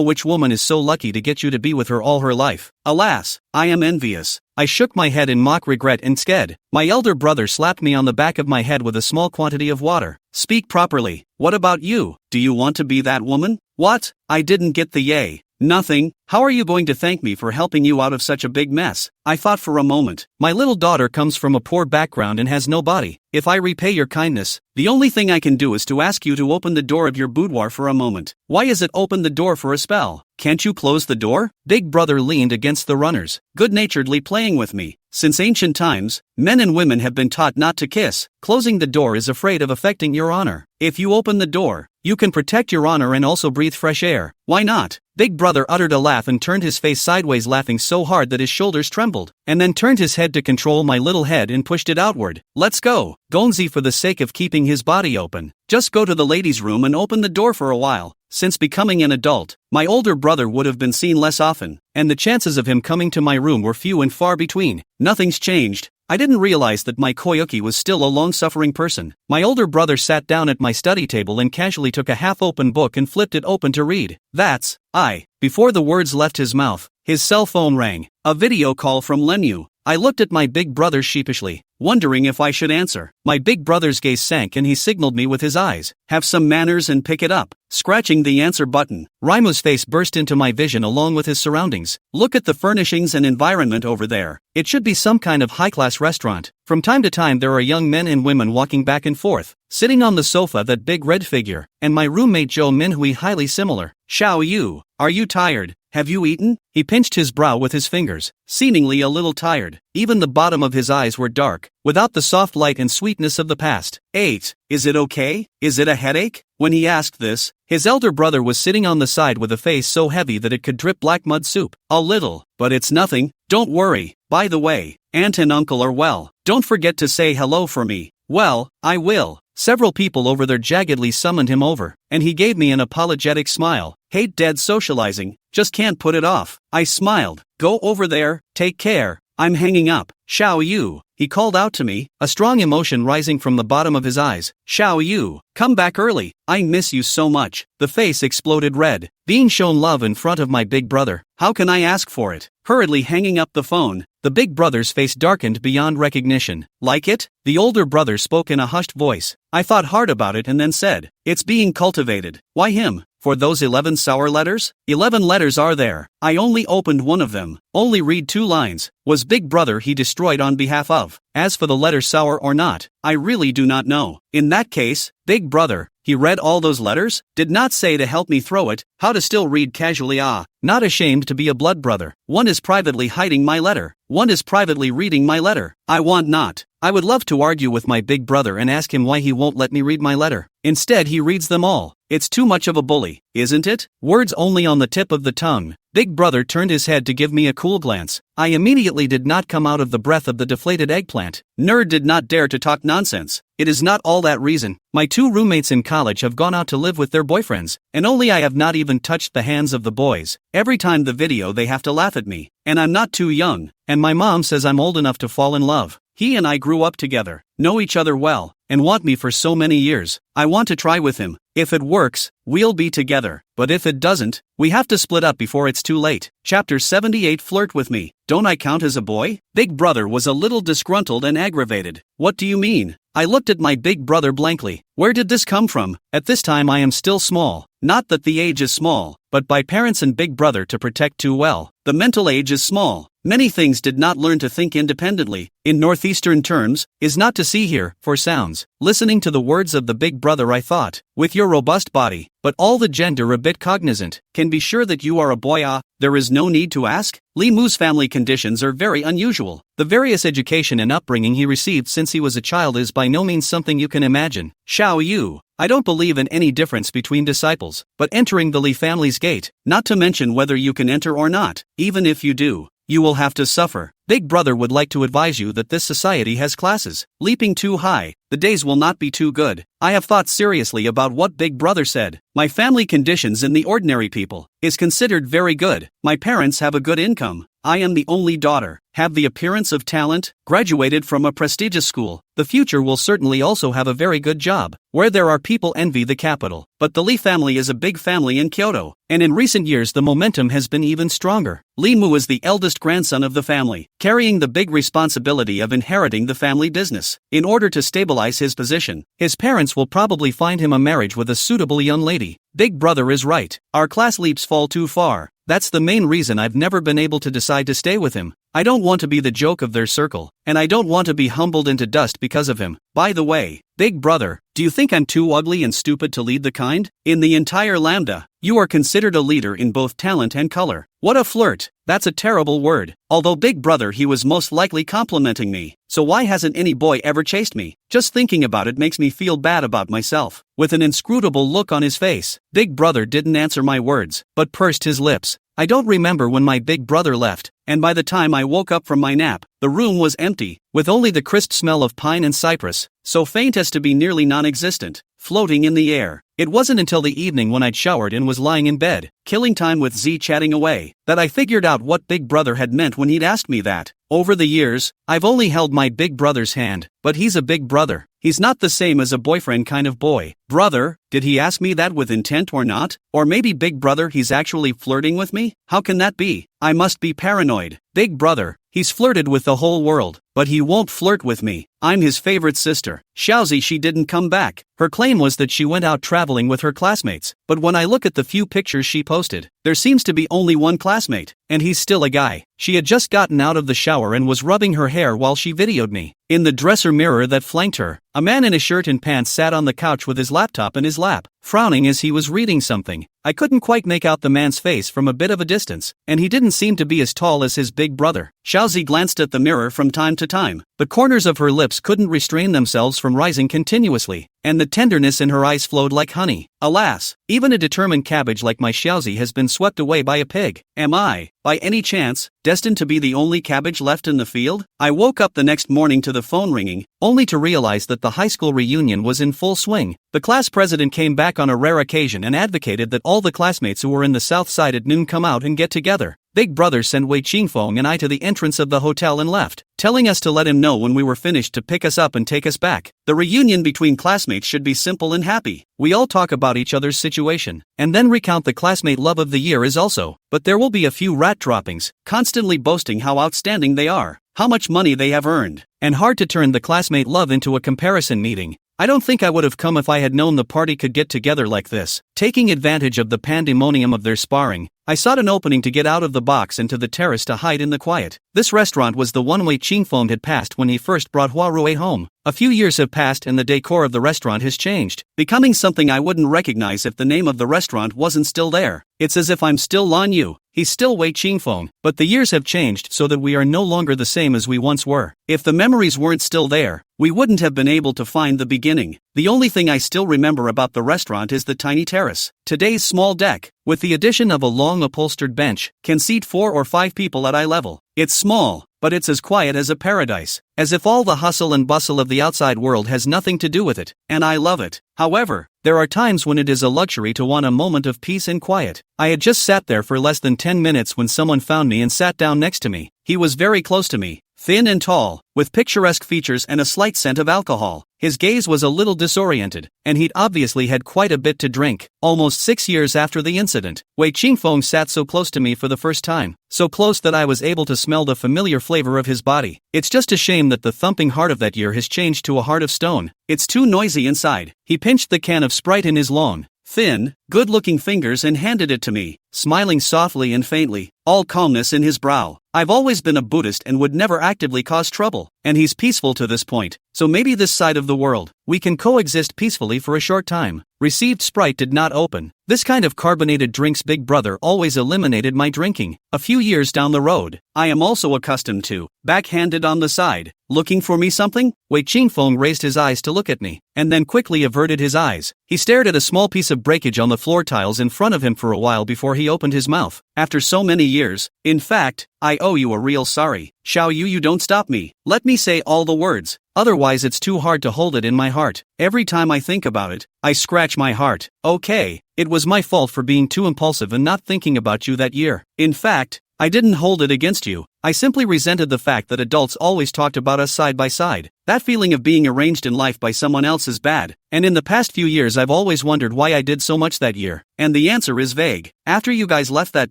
which woman is so lucky to get you to be with her all her life. Alas, I am envious. I shook my head in mock regret instead. My elder brother slapped me on the back of my head with a small quantity of water. Speak properly. What about you? Do you want to be that woman? What? I didn't get the yay. Nothing. How are you going to thank me for helping you out of such a big mess? I thought for a moment. My little daughter comes from a poor background and has nobody. If I repay your kindness, the only thing I can do is to ask you to open the door of your boudoir for a moment. Why is it open the door for a spell? Can't you close the door? Big brother leaned against the runners, good-naturedly playing with me. Since ancient times, men and women have been taught not to kiss. Closing the door is afraid of affecting your honor. If you open the door, you can protect your honor and also breathe fresh air. Why not? Big brother uttered a laugh and turned his face sideways, laughing so hard that his shoulders trembled, and then turned his head to control my little head and pushed it outward. Let's go. Gonzi, for the sake of keeping his body open, just go to the ladies' room and open the door for a while. Since becoming an adult, my older brother would have been seen less often, and the chances of him coming to my room were few and far between. Nothing's changed. I didn't realize that my Koyuki was still a lone-suffering person. My older brother sat down at my study table and casually took a half-open book and flipped it open to read. That's, I. Before the words left his mouth, his cell phone rang. A video call from Lenyu. I looked at my big brother sheepishly, wondering if I should answer. My big brother's gaze sank and he signaled me with his eyes. Have some manners and pick it up. Scratching the answer button, Raimu's face burst into my vision along with his surroundings. Look at the furnishings and environment over there. It should be some kind of high-class restaurant. From time to time there are young men and women walking back and forth. Sitting on the sofa, that big red figure, and my roommate Joe Minhui, highly similar. Xiao Yu, are you tired? Have you eaten? He pinched his brow with his fingers, seemingly a little tired. Even the bottom of his eyes were dark, without the soft light and sweetness of the past. 8. Is it okay? Is it a headache? When he asked this, his elder brother was sitting on the side with a face so heavy that it could drip black mud soup. A little, but it's nothing. Don't worry. By the way, Aunt and Uncle are well. Don't forget to say hello for me. Well, I will. Several people over there jaggedly summoned him over, and he gave me an apologetic smile. Hate dead socializing, just can't put it off. I smiled. Go over there, take care. I'm hanging up. Xiao Yu, he called out to me, a strong emotion rising from the bottom of his eyes. Xiao Yu, come back early. I miss you so much. The face exploded red. Being shown love in front of my big brother. How can I ask for it? Hurriedly hanging up the phone, the big brother's face darkened beyond recognition. Like it? The older brother spoke in a hushed voice. I thought hard about it and then said, it's being cultivated. Why him? For those 11 sour letters? 11 letters are there. I only opened one of them. Only read 2 lines. Was big brother he destroyed on behalf of? As for the letter sour or not, I really do not know. In that case, big brother, he read all those letters? Did not say to help me throw it. How to still read casually? Not ashamed to be a blood brother. One is privately hiding my letter. One is privately reading my letter. I want not. I would love to argue with my big brother and ask him why he won't let me read my letter. Instead he reads them all. It's too much of a bully, isn't it? Words only on the tip of the tongue. Big brother turned his head to give me a cool glance. I immediately did not come out of the breath of the deflated eggplant. Nerd did not dare to talk nonsense. It is not all that reason. My 2 roommates in college have gone out to live with their boyfriends, and only I have not even touched the hands of the boys. Every time the video they have to laugh at me, and I'm not too young, and my mom says I'm old enough to fall in love. He and I grew up together, know each other well, and want me for so many years. I want to try with him. If it works, we'll be together, but if it doesn't, we have to split up before it's too late. Chapter 78. Flirt with me. Don't I count as a boy? Big brother was a little disgruntled and aggravated. What do you mean? I looked at my big brother blankly. Where did this come from? At this time I am still small. Not that the age is small, but by parents and big brother to protect too well. The mental age is small. Many things did not learn to think independently. In northeastern terms, is not to see here, for sounds. Listening to the words of the big brother I thought, with your robust body, but all the gender a bit cognizant, can be sure that you are a boy. There is no need to ask. Li Mu's family conditions are very unusual. The various education and upbringing he received since he was a child is by no means something you can imagine. Xiao Yu, I don't believe in any difference between disciples, but entering the Li family's gate, not to mention whether you can enter or not, even if you do, you will have to suffer. Big brother would like to advise you that this society has classes. Leaping too high, the days will not be too good. I have thought seriously about what big brother said. My family conditions in the ordinary people is considered very good. My parents have a good income. I am the only daughter, have the appearance of talent, graduated from a prestigious school. The future will certainly also have a very good job, where there are people envy the capital. But the Lee family is a big family in Kyoto, and in recent years the momentum has been even stronger. Lee Mu is the eldest grandson of the family, carrying the big responsibility of inheriting the family business. In order to stabilize his position, his parents will probably find him a marriage with a suitable young lady. Big brother is right, our class leaps fall too far. That's the main reason I've never been able to decide to stay with him. I don't want to be the joke of their circle, and I don't want to be humbled into dust because of him. By the way, big brother, do you think I'm too ugly and stupid to lead the kind? In the entire Lambda, you are considered a leader in both talent and color. What a flirt, that's a terrible word. Although big brother he was most likely complimenting me, so why hasn't any boy ever chased me? Just thinking about it makes me feel bad about myself. With an inscrutable look on his face, big brother didn't answer my words, but pursed his lips. I don't remember when my big brother left, and by the time I woke up from my nap, the room was empty, with only the crisp smell of pine and cypress, so faint as to be nearly non-existent, floating in the air. It wasn't until the evening when I'd showered and was lying in bed, killing time with Z chatting away, that I figured out what big brother had meant when he'd asked me that. Over the years, I've only held my big brother's hand, but he's a big brother. He's not the same as a boyfriend kind of boy. Brother, did he ask me that with intent or not? Or maybe big brother he's actually flirting with me? How can that be? I must be paranoid. Big brother, he's flirted with the whole world, but he won't flirt with me. I'm his favorite sister. Xiaozi she didn't come back. Her claim was that she went out traveling with her classmates, but when I look at the few pictures she posted, there seems to be only one classmate, and he's still a guy. She had just gotten out of the shower and was rubbing her hair while she videoed me. In the dresser mirror that flanked her, a man in a shirt and pants sat on the couch with his laptop in his lap, frowning as he was reading something. I couldn't quite make out the man's face from a bit of a distance, and he didn't seem to be as tall as his big brother. Xiaozi glanced at the mirror from time to time. The corners of her lips couldn't restrain themselves from rising continuously, and the tenderness in her eyes flowed like honey. Alas, even a determined cabbage like my Xiaozi has been swept away by a pig. Am I, by any chance, destined to be the only cabbage left in the field? I woke up the next morning to the phone ringing, only to realize that the high school reunion was in full swing. The class president came back on a rare occasion and advocated that all the classmates who were in the south side at noon come out and get together. Big brother sent Wei Qingfeng and I to the entrance of the hotel and left, telling us to let him know when we were finished to pick us up and take us back. The reunion between classmates should be simple and happy. We all talk about each other's situation, and then recount the classmate love of the year is also, but there will be a few rat droppings, constantly boasting how outstanding they are, how much money they have earned, and hard to turn the classmate love into a comparison meeting. I don't think I would have come if I had known the party could get together like this. Taking advantage of the pandemonium of their sparring, I sought an opening to get out of the box and to the terrace to hide in the quiet. This restaurant was the one Wei Qingfeng had passed when he first brought Hua Rui home. A few years have passed and the decor of the restaurant has changed, becoming something I wouldn't recognize if the name of the restaurant wasn't still there. It's as if I'm still Lan Yu. He's still Wei Qingfeng, but the years have changed so that we are no longer the same as we once were. If the memories weren't still there, we wouldn't have been able to find the beginning. The only thing I still remember about the restaurant is the tiny terrace. Today's small deck, with the addition of a long upholstered bench, can seat 4 or 5 people at eye level. It's small, but it's as quiet as a paradise, as if all the hustle and bustle of the outside world has nothing to do with it, and I love it. However, there are times when it is a luxury to want a moment of peace and quiet. I had just sat there for less than 10 minutes when someone found me and sat down next to me. He was very close to me, thin and tall, with picturesque features and a slight scent of alcohol. His gaze was a little disoriented, and he'd obviously had quite a bit to drink. Almost 6 years after the incident, Wei Qingfeng sat so close to me for the first time, so close that I was able to smell the familiar flavor of his body. It's just a shame that the thumping heart of that year has changed to a heart of stone. It's too noisy inside. He pinched the can of Sprite in his long, thin, good-looking fingers and handed it to me, smiling softly and faintly, all calmness in his brow. I've always been a Buddhist and would never actively cause trouble, and he's peaceful to this point, so maybe this side of the world, we can coexist peacefully for a short time. Received Sprite did not open. This kind of carbonated drinks big brother always eliminated my drinking. A few years down the road, I am also accustomed to, backhanded on the side. Looking for me something? Wei Qingfeng raised his eyes to look at me, and then quickly averted his eyes. He stared at a small piece of breakage on the floor tiles in front of him for a while before he opened his mouth. After so many years, in fact, I owe you a real sorry. Xiao Yu, you don't stop me. Let me say all the words. Otherwise it's too hard to hold it in my heart. Every time I think about it, I scratch my heart. Okay, it was my fault for being too impulsive and not thinking about you that year. In fact, I didn't hold it against you. I simply resented the fact that adults always talked about us side by side. That feeling of being arranged in life by someone else is bad, and in the past few years I've always wondered why I did so much that year, and the answer is vague. After you guys left that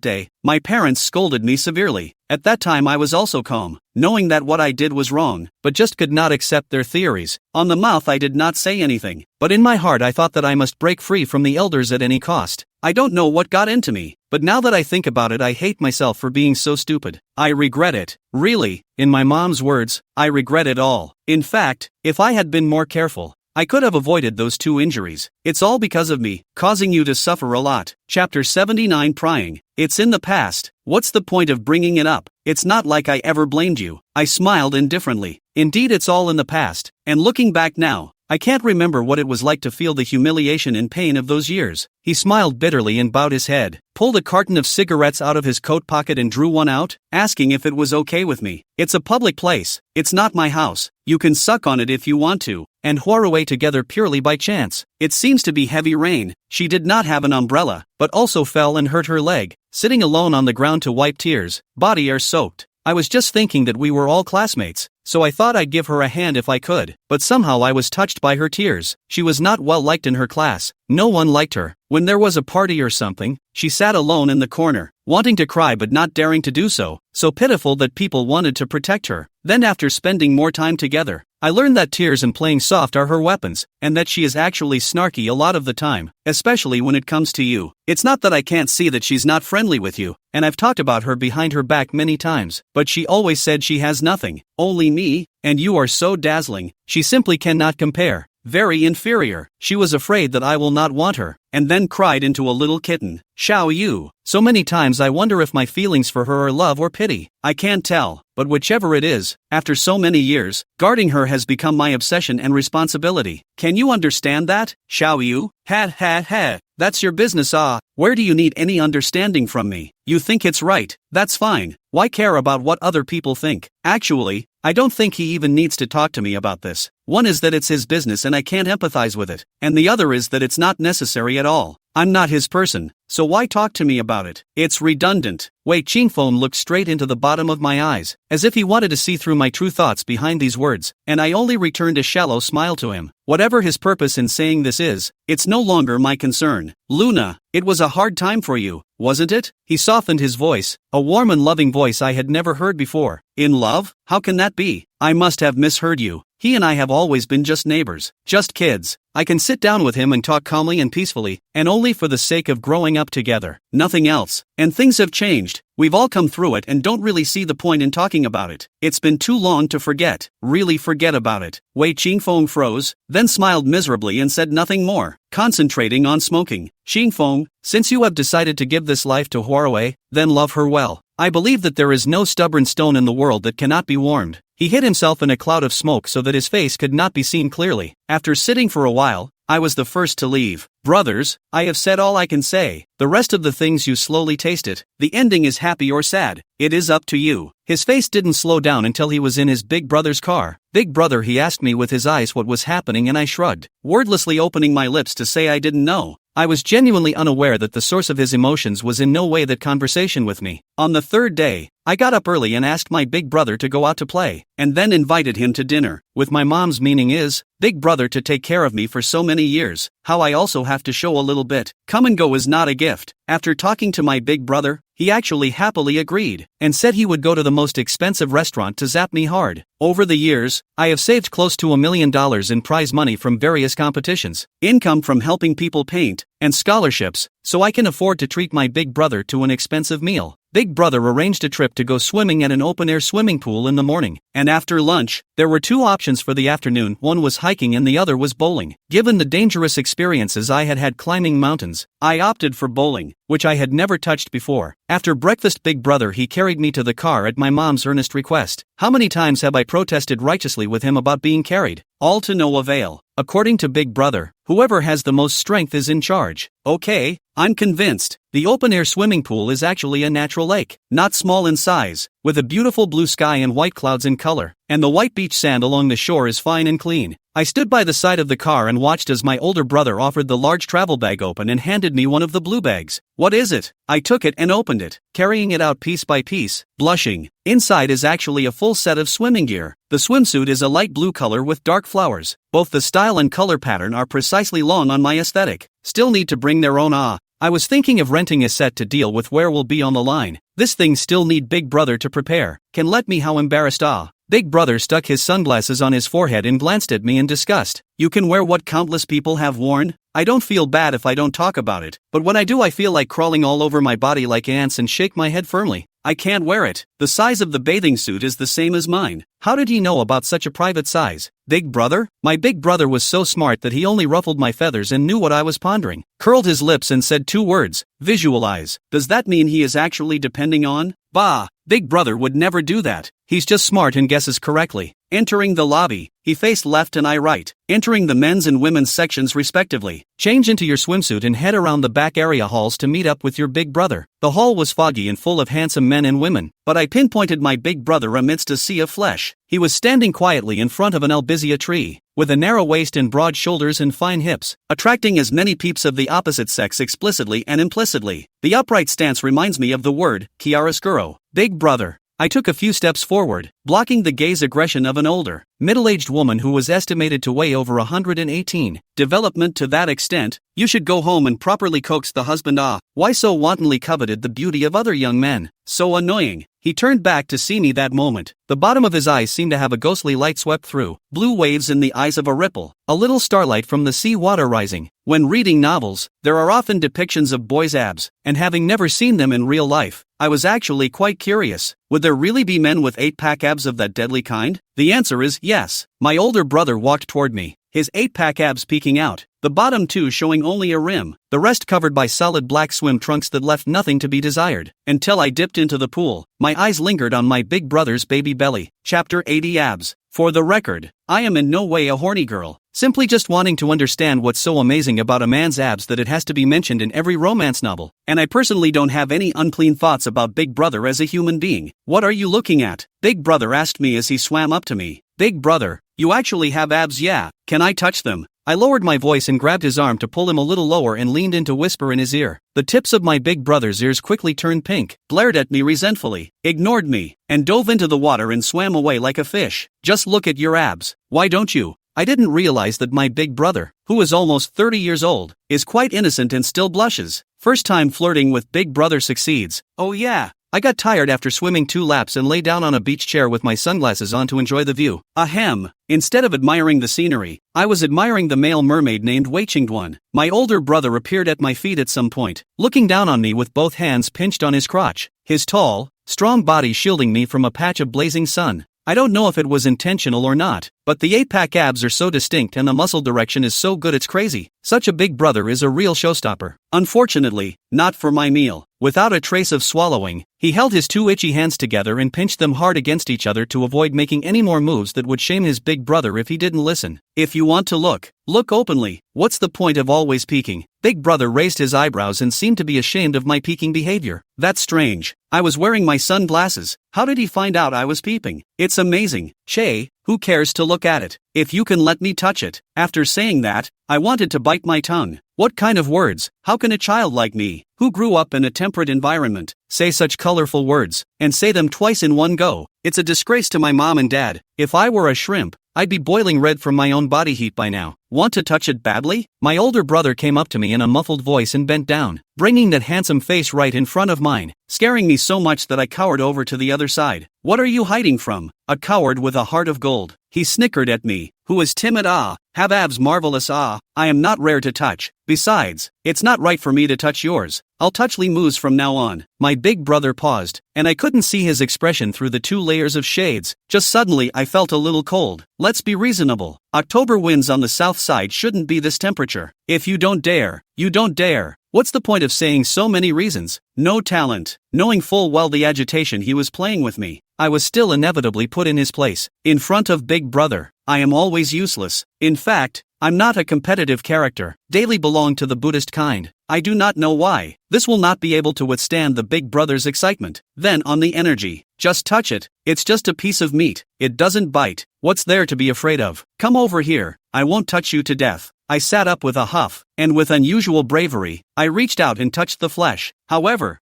day, my parents scolded me severely. At that time I was also calm, knowing that what I did was wrong, but just could not accept their theories. On the mouth I did not say anything, but in my heart I thought that I must break free from the elders at any cost. I don't know what got into me, but now that I think about it I hate myself for being so stupid. I regret it. Really, in my mom's words, I regret it all. In fact, if I had been more careful, I could have avoided those 2 injuries. It's all because of me, causing you to suffer a lot. Chapter 79 Prying. It's in the past. What's the point of bringing it up? It's not like I ever blamed you. I smiled indifferently. Indeed, it's all in the past, and looking back now, I can't remember what it was like to feel the humiliation and pain of those years. He smiled bitterly and bowed his head, pulled a carton of cigarettes out of his coat pocket and drew one out, asking if it was okay with me. It's a public place. It's not my house. You can suck on it if you want to, and whore away together purely by chance. It seems to be heavy rain. She did not have an umbrella, but also fell and hurt her leg, sitting alone on the ground to wipe tears, body air soaked. I was just thinking that we were all classmates, so I thought I'd give her a hand if I could, but somehow I was touched by her tears. She was not well liked in her class. No one liked her. When there was a party or something, she sat alone in the corner, wanting to cry but not daring to do so pitiful that people wanted to protect her. Then after spending more time together, I learned that tears and playing soft are her weapons, and that she is actually snarky a lot of the time, especially when it comes to you. It's not that I can't see that she's not friendly with you, and I've talked about her behind her back many times, but she always said she has nothing, only me, and you are so dazzling, she simply cannot compare. Very inferior. She was afraid that I will not want her, and then cried into a little kitten. Xiao Yu. So many times I wonder if my feelings for her are love or pity. I can't tell, but whichever it is, after so many years, guarding her has become my obsession and responsibility. Can you understand that, Xiao Yu? Ha. That's your business. Where do you need any understanding from me? You think it's right, that's fine. Why care about what other people think? Actually, I don't think he even needs to talk to me about this. One is that it's his business and I can't empathize with it, and the other is that it's not necessary at all. I'm not his person, so why talk to me about it? It's redundant. Wei Qingfeng looked straight into the bottom of my eyes, as if he wanted to see through my true thoughts behind these words, and I only returned a shallow smile to him. Whatever his purpose in saying this is, it's no longer my concern. Luna, it was a hard time for you, wasn't it? He softened his voice, a warm and loving voice I had never heard before. In love? How can that be? I must have misheard you. He and I have always been just neighbors, just kids. I can sit down with him and talk calmly and peacefully, and only for the sake of growing up together. Nothing else. And things have changed. We've all come through it and don't really see the point in talking about it. It's been too long to forget. Really forget about it. Wei Qingfeng froze, then smiled miserably and said nothing more, concentrating on smoking. Qingfeng, since you have decided to give this life to Huawei, then love her well. I believe that there is no stubborn stone in the world that cannot be warmed. He hid himself in a cloud of smoke so that his face could not be seen clearly. After sitting for a while, I was the first to leave. Brothers, I have said all I can say. The rest of the things you slowly taste it. The ending is happy or sad. It is up to you. His face didn't slow down until he was in his big brother's car. Big brother, he asked me with his eyes what was happening, and I shrugged, wordlessly opening my lips to say I didn't know. I was genuinely unaware that the source of his emotions was in no way that conversation with me. On the third day, I got up early and asked my big brother to go out to play, and then invited him to dinner, with my mom's meaning is, big brother to take care of me for so many years, how I also have to show a little bit. Come and go is not a gift. After talking to my big brother, he actually happily agreed, and said he would go to the most expensive restaurant to zap me hard. Over the years, I have saved close to $1 million in prize money from various competitions, income from helping people paint, and scholarships, so I can afford to treat my big brother to an expensive meal. Big brother arranged a trip to go swimming at an open-air swimming pool in the morning, and after lunch, there were two options for the afternoon. One was hiking and the other was bowling. Given the dangerous experiences I had had climbing mountains, I opted for bowling, which I had never touched before. After breakfast, big brother he carried me to the car at my mom's earnest request. How many times have I protested righteously with him about being carried? All to no avail. According to big brother, whoever has the most strength is in charge. Okay, I'm convinced. The The open-air swimming pool is actually a natural lake, not small in size, with a beautiful blue sky and white clouds in color, and the white beach sand along the shore is fine and clean. I stood by the side of the car and watched as my older brother offered the large travel bag open and handed me one of the blue bags. "What is it?" I took it and opened it, carrying it out piece by piece, blushing. Inside is actually a full set of swimming gear. The swimsuit is a light blue color with dark flowers. Both the style and color pattern are precisely long on my aesthetic. Still need to bring their own I was thinking of renting a set to deal with where we'll be on the line. This thing still need Big Brother to prepare. Can let me how embarrassed Big Brother stuck his sunglasses on his forehead and glanced at me in disgust. "You can wear what countless people have worn? I don't feel bad if I don't talk about it, but when I do I feel like crawling all over my body like ants and shake my head firmly. I can't wear it. The size of the bathing suit is the same as mine. How did he know about such a private size? Big Brother?" My big brother was so smart that he only ruffled my feathers and knew what I was pondering. Curled his lips and said 2 words, "Visualize." Does that mean he is actually depending on? Bah, Big Brother would never do that. He's just smart and guesses correctly. Entering the lobby, he faced left and I right, entering the men's and women's sections respectively. Change into your swimsuit and head around the back area halls to meet up with your big brother. The hall was foggy and full of handsome men and women, but I pinpointed my big brother amidst a sea of flesh. He was standing quietly in front of an albizia tree, with a narrow waist and broad shoulders and fine hips, attracting as many peeps of the opposite sex explicitly and implicitly. The upright stance reminds me of the word chiaroscuro. Big Brother. I took a few steps forward, blocking the gaze aggression of an older, middle-aged woman who was estimated to weigh over 118. Development to that extent, you should go home and properly coax the husband. Why so wantonly coveted the beauty of other young men? So annoying. He turned back to see me that moment. The bottom of his eyes seemed to have a ghostly light swept through, blue waves in the eyes of a ripple, a little starlight from the sea water rising. When reading novels, there are often depictions of boys' abs, and having never seen them in real life, I was actually quite curious. Would there really be men with 8-pack abs of that deadly kind? The answer is yes. My older brother walked toward me, his 8-pack abs peeking out, the bottom 2 showing only a rim, the rest covered by solid black swim trunks that left nothing to be desired. Until I dipped into the pool, my eyes lingered on my big brother's baby belly. Chapter 80 Abs. For the record, I am in no way a horny girl, simply just wanting to understand what's so amazing about a man's abs that it has to be mentioned in every romance novel. And I personally don't have any unclean thoughts about Big Brother as a human being. "What are you looking at?" Big Brother asked me as he swam up to me. "Big Brother, you actually have abs, yeah? Can I touch them?" I lowered my voice and grabbed his arm to pull him a little lower and leaned in to whisper in his ear. The tips of my big brother's ears quickly turned pink, glared at me resentfully, ignored me, and dove into the water and swam away like a fish. "Just look at your abs. Why don't you?" I didn't realize that my big brother, who is almost 30 years old, is quite innocent and still blushes. First time flirting with Big Brother succeeds. Oh yeah. I got tired after swimming 2 laps and lay down on a beach chair with my sunglasses on to enjoy the view. Ahem. Instead of admiring the scenery, I was admiring the male mermaid named Weiqingduan. My older brother appeared at my feet at some point, looking down on me with both hands pinched on his crotch, his tall, strong body shielding me from a patch of blazing sun. I don't know if it was intentional or not, but the 8-pack abs are so distinct and the muscle direction is so good it's crazy. Such a big brother is a real showstopper. Unfortunately, not for my meal. Without a trace of swallowing, he held his 2 itchy hands together and pinched them hard against each other to avoid making any more moves that would shame his big brother if he didn't listen. "If you want to look openly. What's the point of always peeking?" Big Brother raised his eyebrows and seemed to be ashamed of my peeking behavior. "That's strange. I was wearing my sunglasses. How did he find out I was peeping? It's amazing. Che, who cares to look at it? If you can let me touch it." After saying that, I wanted to bite my tongue. What kind of words? How can a child like me, who grew up in a temperate environment, say such colorful words, and say them twice in one go? It's a disgrace to my mom and dad. If I were a shrimp, I'd be boiling red from my own body heat by now. "Want to touch it badly?" My older brother came up to me in a muffled voice and bent down, bringing that handsome face right in front of mine, scaring me so much that I cowered over to the other side. "What are you hiding from? A coward with a heart of gold." He snickered at me. "Who is timid? Have abs marvelous. I am not rare to touch. Besides, it's not right for me to touch yours. I'll touch Limu's from now on." My big brother paused, and I couldn't see his expression through the 2 layers of shades. Just suddenly I felt a little cold. Let's be reasonable. October winds on the south side shouldn't be this temperature. If you don't dare, you don't dare. What's the point of saying so many reasons? No talent, knowing full well the agitation he was playing with me. I was still inevitably put in his place. In front of Big Brother, I am always useless. In fact, I'm not a competitive character. Daily belong to the Buddhist kind. I do not know why. This will not be able to withstand the Big Brother's excitement. Then on the energy. Just touch it. It's just a piece of meat. It doesn't bite. What's there to be afraid of? Come over here. I won't touch you to death. I sat up with a huff, and with unusual bravery, I reached out and touched the flesh. However,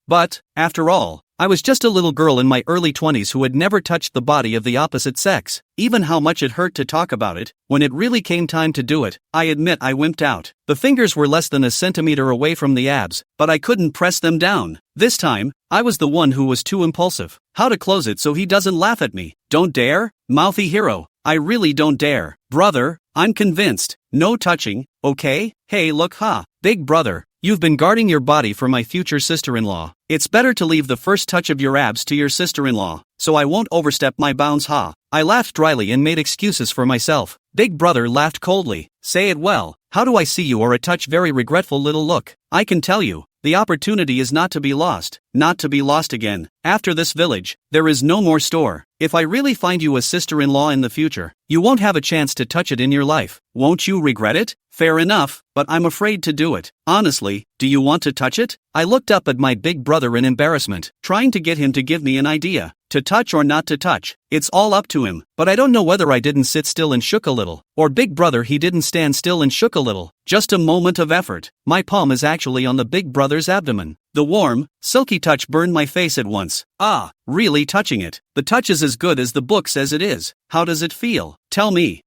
after all, I was just a little girl in my early 20s who had never touched the body of the opposite sex. Even how much it hurt to talk about it, when it really came time to do it, I admit I wimped out. The fingers were less than a centimeter away from the abs, but I couldn't press them down. This time, I was the one who was too impulsive. How to close it so he doesn't laugh at me? Don't dare? Mouthy hero. I really don't dare. Brother, I'm convinced. No touching, okay? Hey look Big Brother, you've been guarding your body for my future sister-in-law. It's better to leave the first touch of your abs to your sister-in-law, so I won't overstep my bounds I laughed dryly and made excuses for myself. Big Brother laughed coldly. Say it well. How do I see you or a touch very regretful little look? I can tell you, the opportunity is not to be lost. Not to be lost again. After this village, there is no more store. If I really find you a sister-in-law in the future, you won't have a chance to touch it in your life. Won't you regret it? Fair enough, but I'm afraid to do it. Honestly, do you want to touch it? I looked up at my Big Brother in embarrassment, trying to get him to give me an idea. To touch or not to touch, it's all up to him. But I don't know whether I didn't sit still and shook a little, or Big Brother he didn't stand still and shook a little. Just a moment of effort. My palm is actually on the Big Brother's abdomen. The warm, silky touch burned my face at once. Really touching it. The touch is as good as the book says it is. How does it feel? Tell me.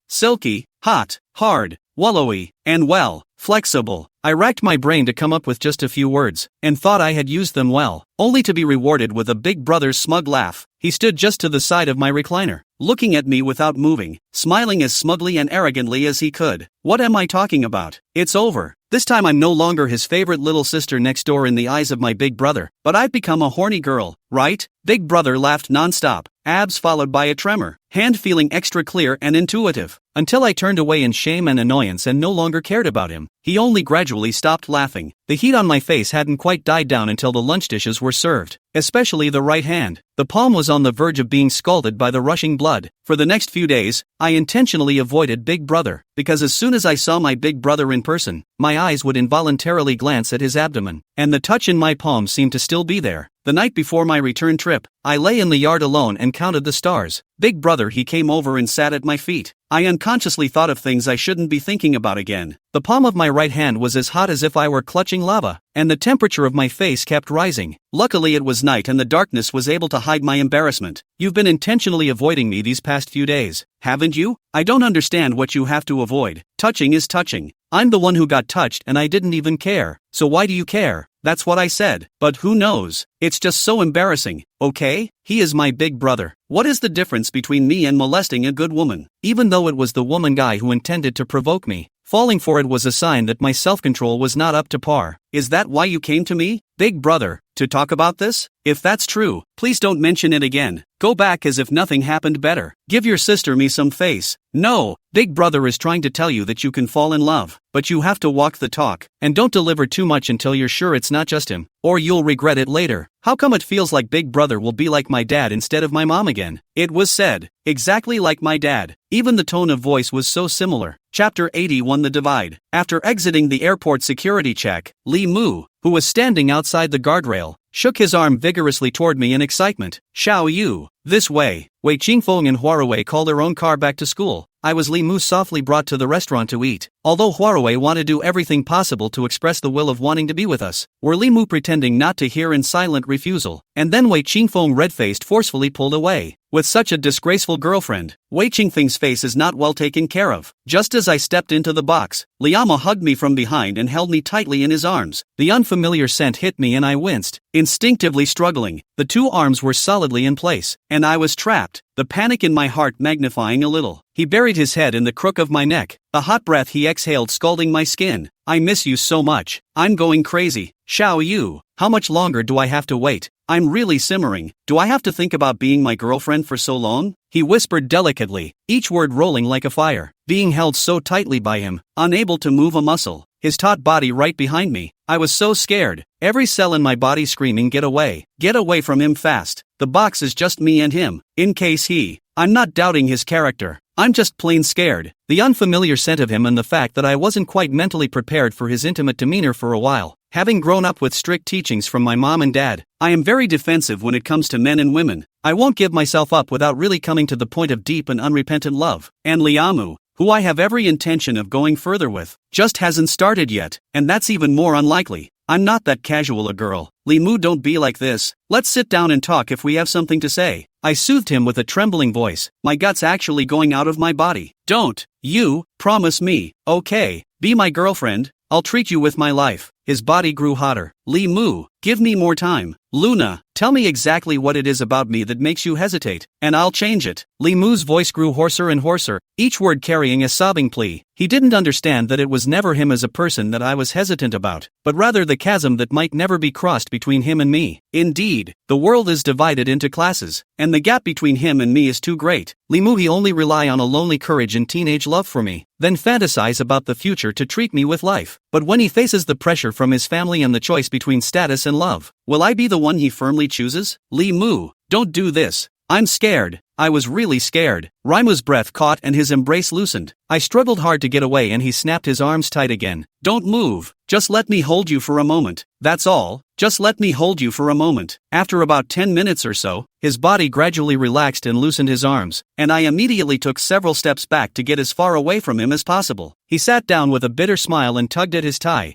Silky, hot, hard, wallowy, and flexible. I racked my brain to come up with just a few words, and thought I had used them well, only to be rewarded with a Big Brother's smug laugh. He stood just to the side of my recliner, looking at me without moving, smiling as smugly and arrogantly as he could. What am I talking about? It's over. This time I'm no longer his favorite little sister next door in the eyes of my Big Brother, but I've become a horny girl, right? Big Brother laughed nonstop, abs followed by a tremor, hand feeling extra clear and intuitive, until I turned away in shame and annoyance and no longer cared about him. He only gradually stopped laughing. The heat on my face hadn't quite died down until the lunch dishes were served, especially the right hand. The palm was on the verge of being scalded by the rushing blood. For the next few days, I intentionally avoided Big Brother, because as soon as I saw my Big Brother in person, my eyes would involuntarily glance at his abdomen, and the touch in my palm seemed to still be there. The night before my return trip, I lay in the yard alone and counted the stars. Big Brother he came over and sat at my feet. I unconsciously thought of things I shouldn't be thinking about again. The palm of my right hand was as hot as if I were clutching lava, and the temperature of my face kept rising. Luckily it was night and the darkness was able to hide my embarrassment. You've been intentionally avoiding me these past few days, haven't you? I don't understand what you have to avoid. Touching is touching. I'm the one who got touched and I didn't even care. So why do you care? That's what I said. But who knows? It's just so embarrassing, okay? He is my Big Brother. What is the difference between me and molesting a good woman? Even though it was the woman guy who intended to provoke me, falling for it was a sign that my self-control was not up to par. Is that why you came to me, Big Brother, to talk about this? If that's true, please don't mention it again. Go back as if nothing happened better. Give your sister me some face. No, Big Brother is trying to tell you that you can fall in love, but you have to walk the talk, and don't deliver too much until you're sure it's not just him, or you'll regret it later. How come it feels like Big Brother will be like my dad instead of my mom again? It was said, exactly like my dad. Even the tone of voice was so similar. Chapter 81 The Divide. After exiting the airport security check, Lee Moo, who was standing outside the guardrail, shook his arm vigorously toward me in excitement. Xiao Yu, this way. Wei Qingfeng and Huarui called their own car back to school. I was Li Mu softly brought to the restaurant to eat. Although Huarui wanted to do everything possible to express the will of wanting to be with us, were Li Mu pretending not to hear in silent refusal, and then Wei Qingfeng red-faced forcefully pulled away. With such a disgraceful girlfriend, Wei Qingfeng's face is not well taken care of. Just as I stepped into the box, Liama hugged me from behind and held me tightly in his arms. The unfamiliar scent hit me and I winced, instinctively struggling. The two arms were solidly in place, and I was trapped, the panic in my heart magnifying a little. He buried his head in the crook of my neck, the hot breath he exhaled scalding my skin. I miss you so much. I'm going crazy. Xiao Yu, how much longer do I have to wait? I'm really simmering. Do I have to think about being my girlfriend for so long? He whispered delicately, each word rolling like a fire, being held so tightly by him, unable to move a muscle, his taut body right behind me. I was so scared, every cell in my body screaming get away from him fast. The box is just me and him, in case I'm not doubting his character. I'm just plain scared. The unfamiliar scent of him and the fact that I wasn't quite mentally prepared for his intimate demeanor for a while. Having grown up with strict teachings from my mom and dad, I am very defensive when it comes to men and women. I won't give myself up without really coming to the point of deep and unrepentant love. And Liamu, who I have every intention of going further with, just hasn't started yet, and that's even more unlikely. I'm not that casual a girl. Limu, don't be like this. Let's sit down and talk if we have something to say. I soothed him with a trembling voice, my guts actually going out of my body. Don't. You, promise me, okay? Be my girlfriend. I'll treat you with my life. His body grew hotter. Limu, give me more time. Luna, tell me exactly what it is about me that makes you hesitate, and I'll change it. Limu's voice grew hoarser and hoarser, each word carrying a sobbing plea. He didn't understand that it was never him as a person that I was hesitant about, but rather the chasm that might never be crossed between him and me. Indeed, the world is divided into classes, and the gap between him and me is too great. Limu, he only rely on a lonely courage and teenage love for me, then fantasize about the future to treat me with life. But when he faces the pressure from his family and the choice between status and love, will I be the one he firmly chooses? Limu, don't do this. I'm scared. I was really scared. Raimu's breath caught and his embrace loosened. I struggled hard to get away and he snapped his arms tight again. Don't move. Just let me hold you for a moment. That's all. Just let me hold you for a moment. After about 10 minutes or so, his body gradually relaxed and loosened his arms, and I immediately took several steps back to get as far away from him as possible. He sat down with a bitter smile and tugged at his tie.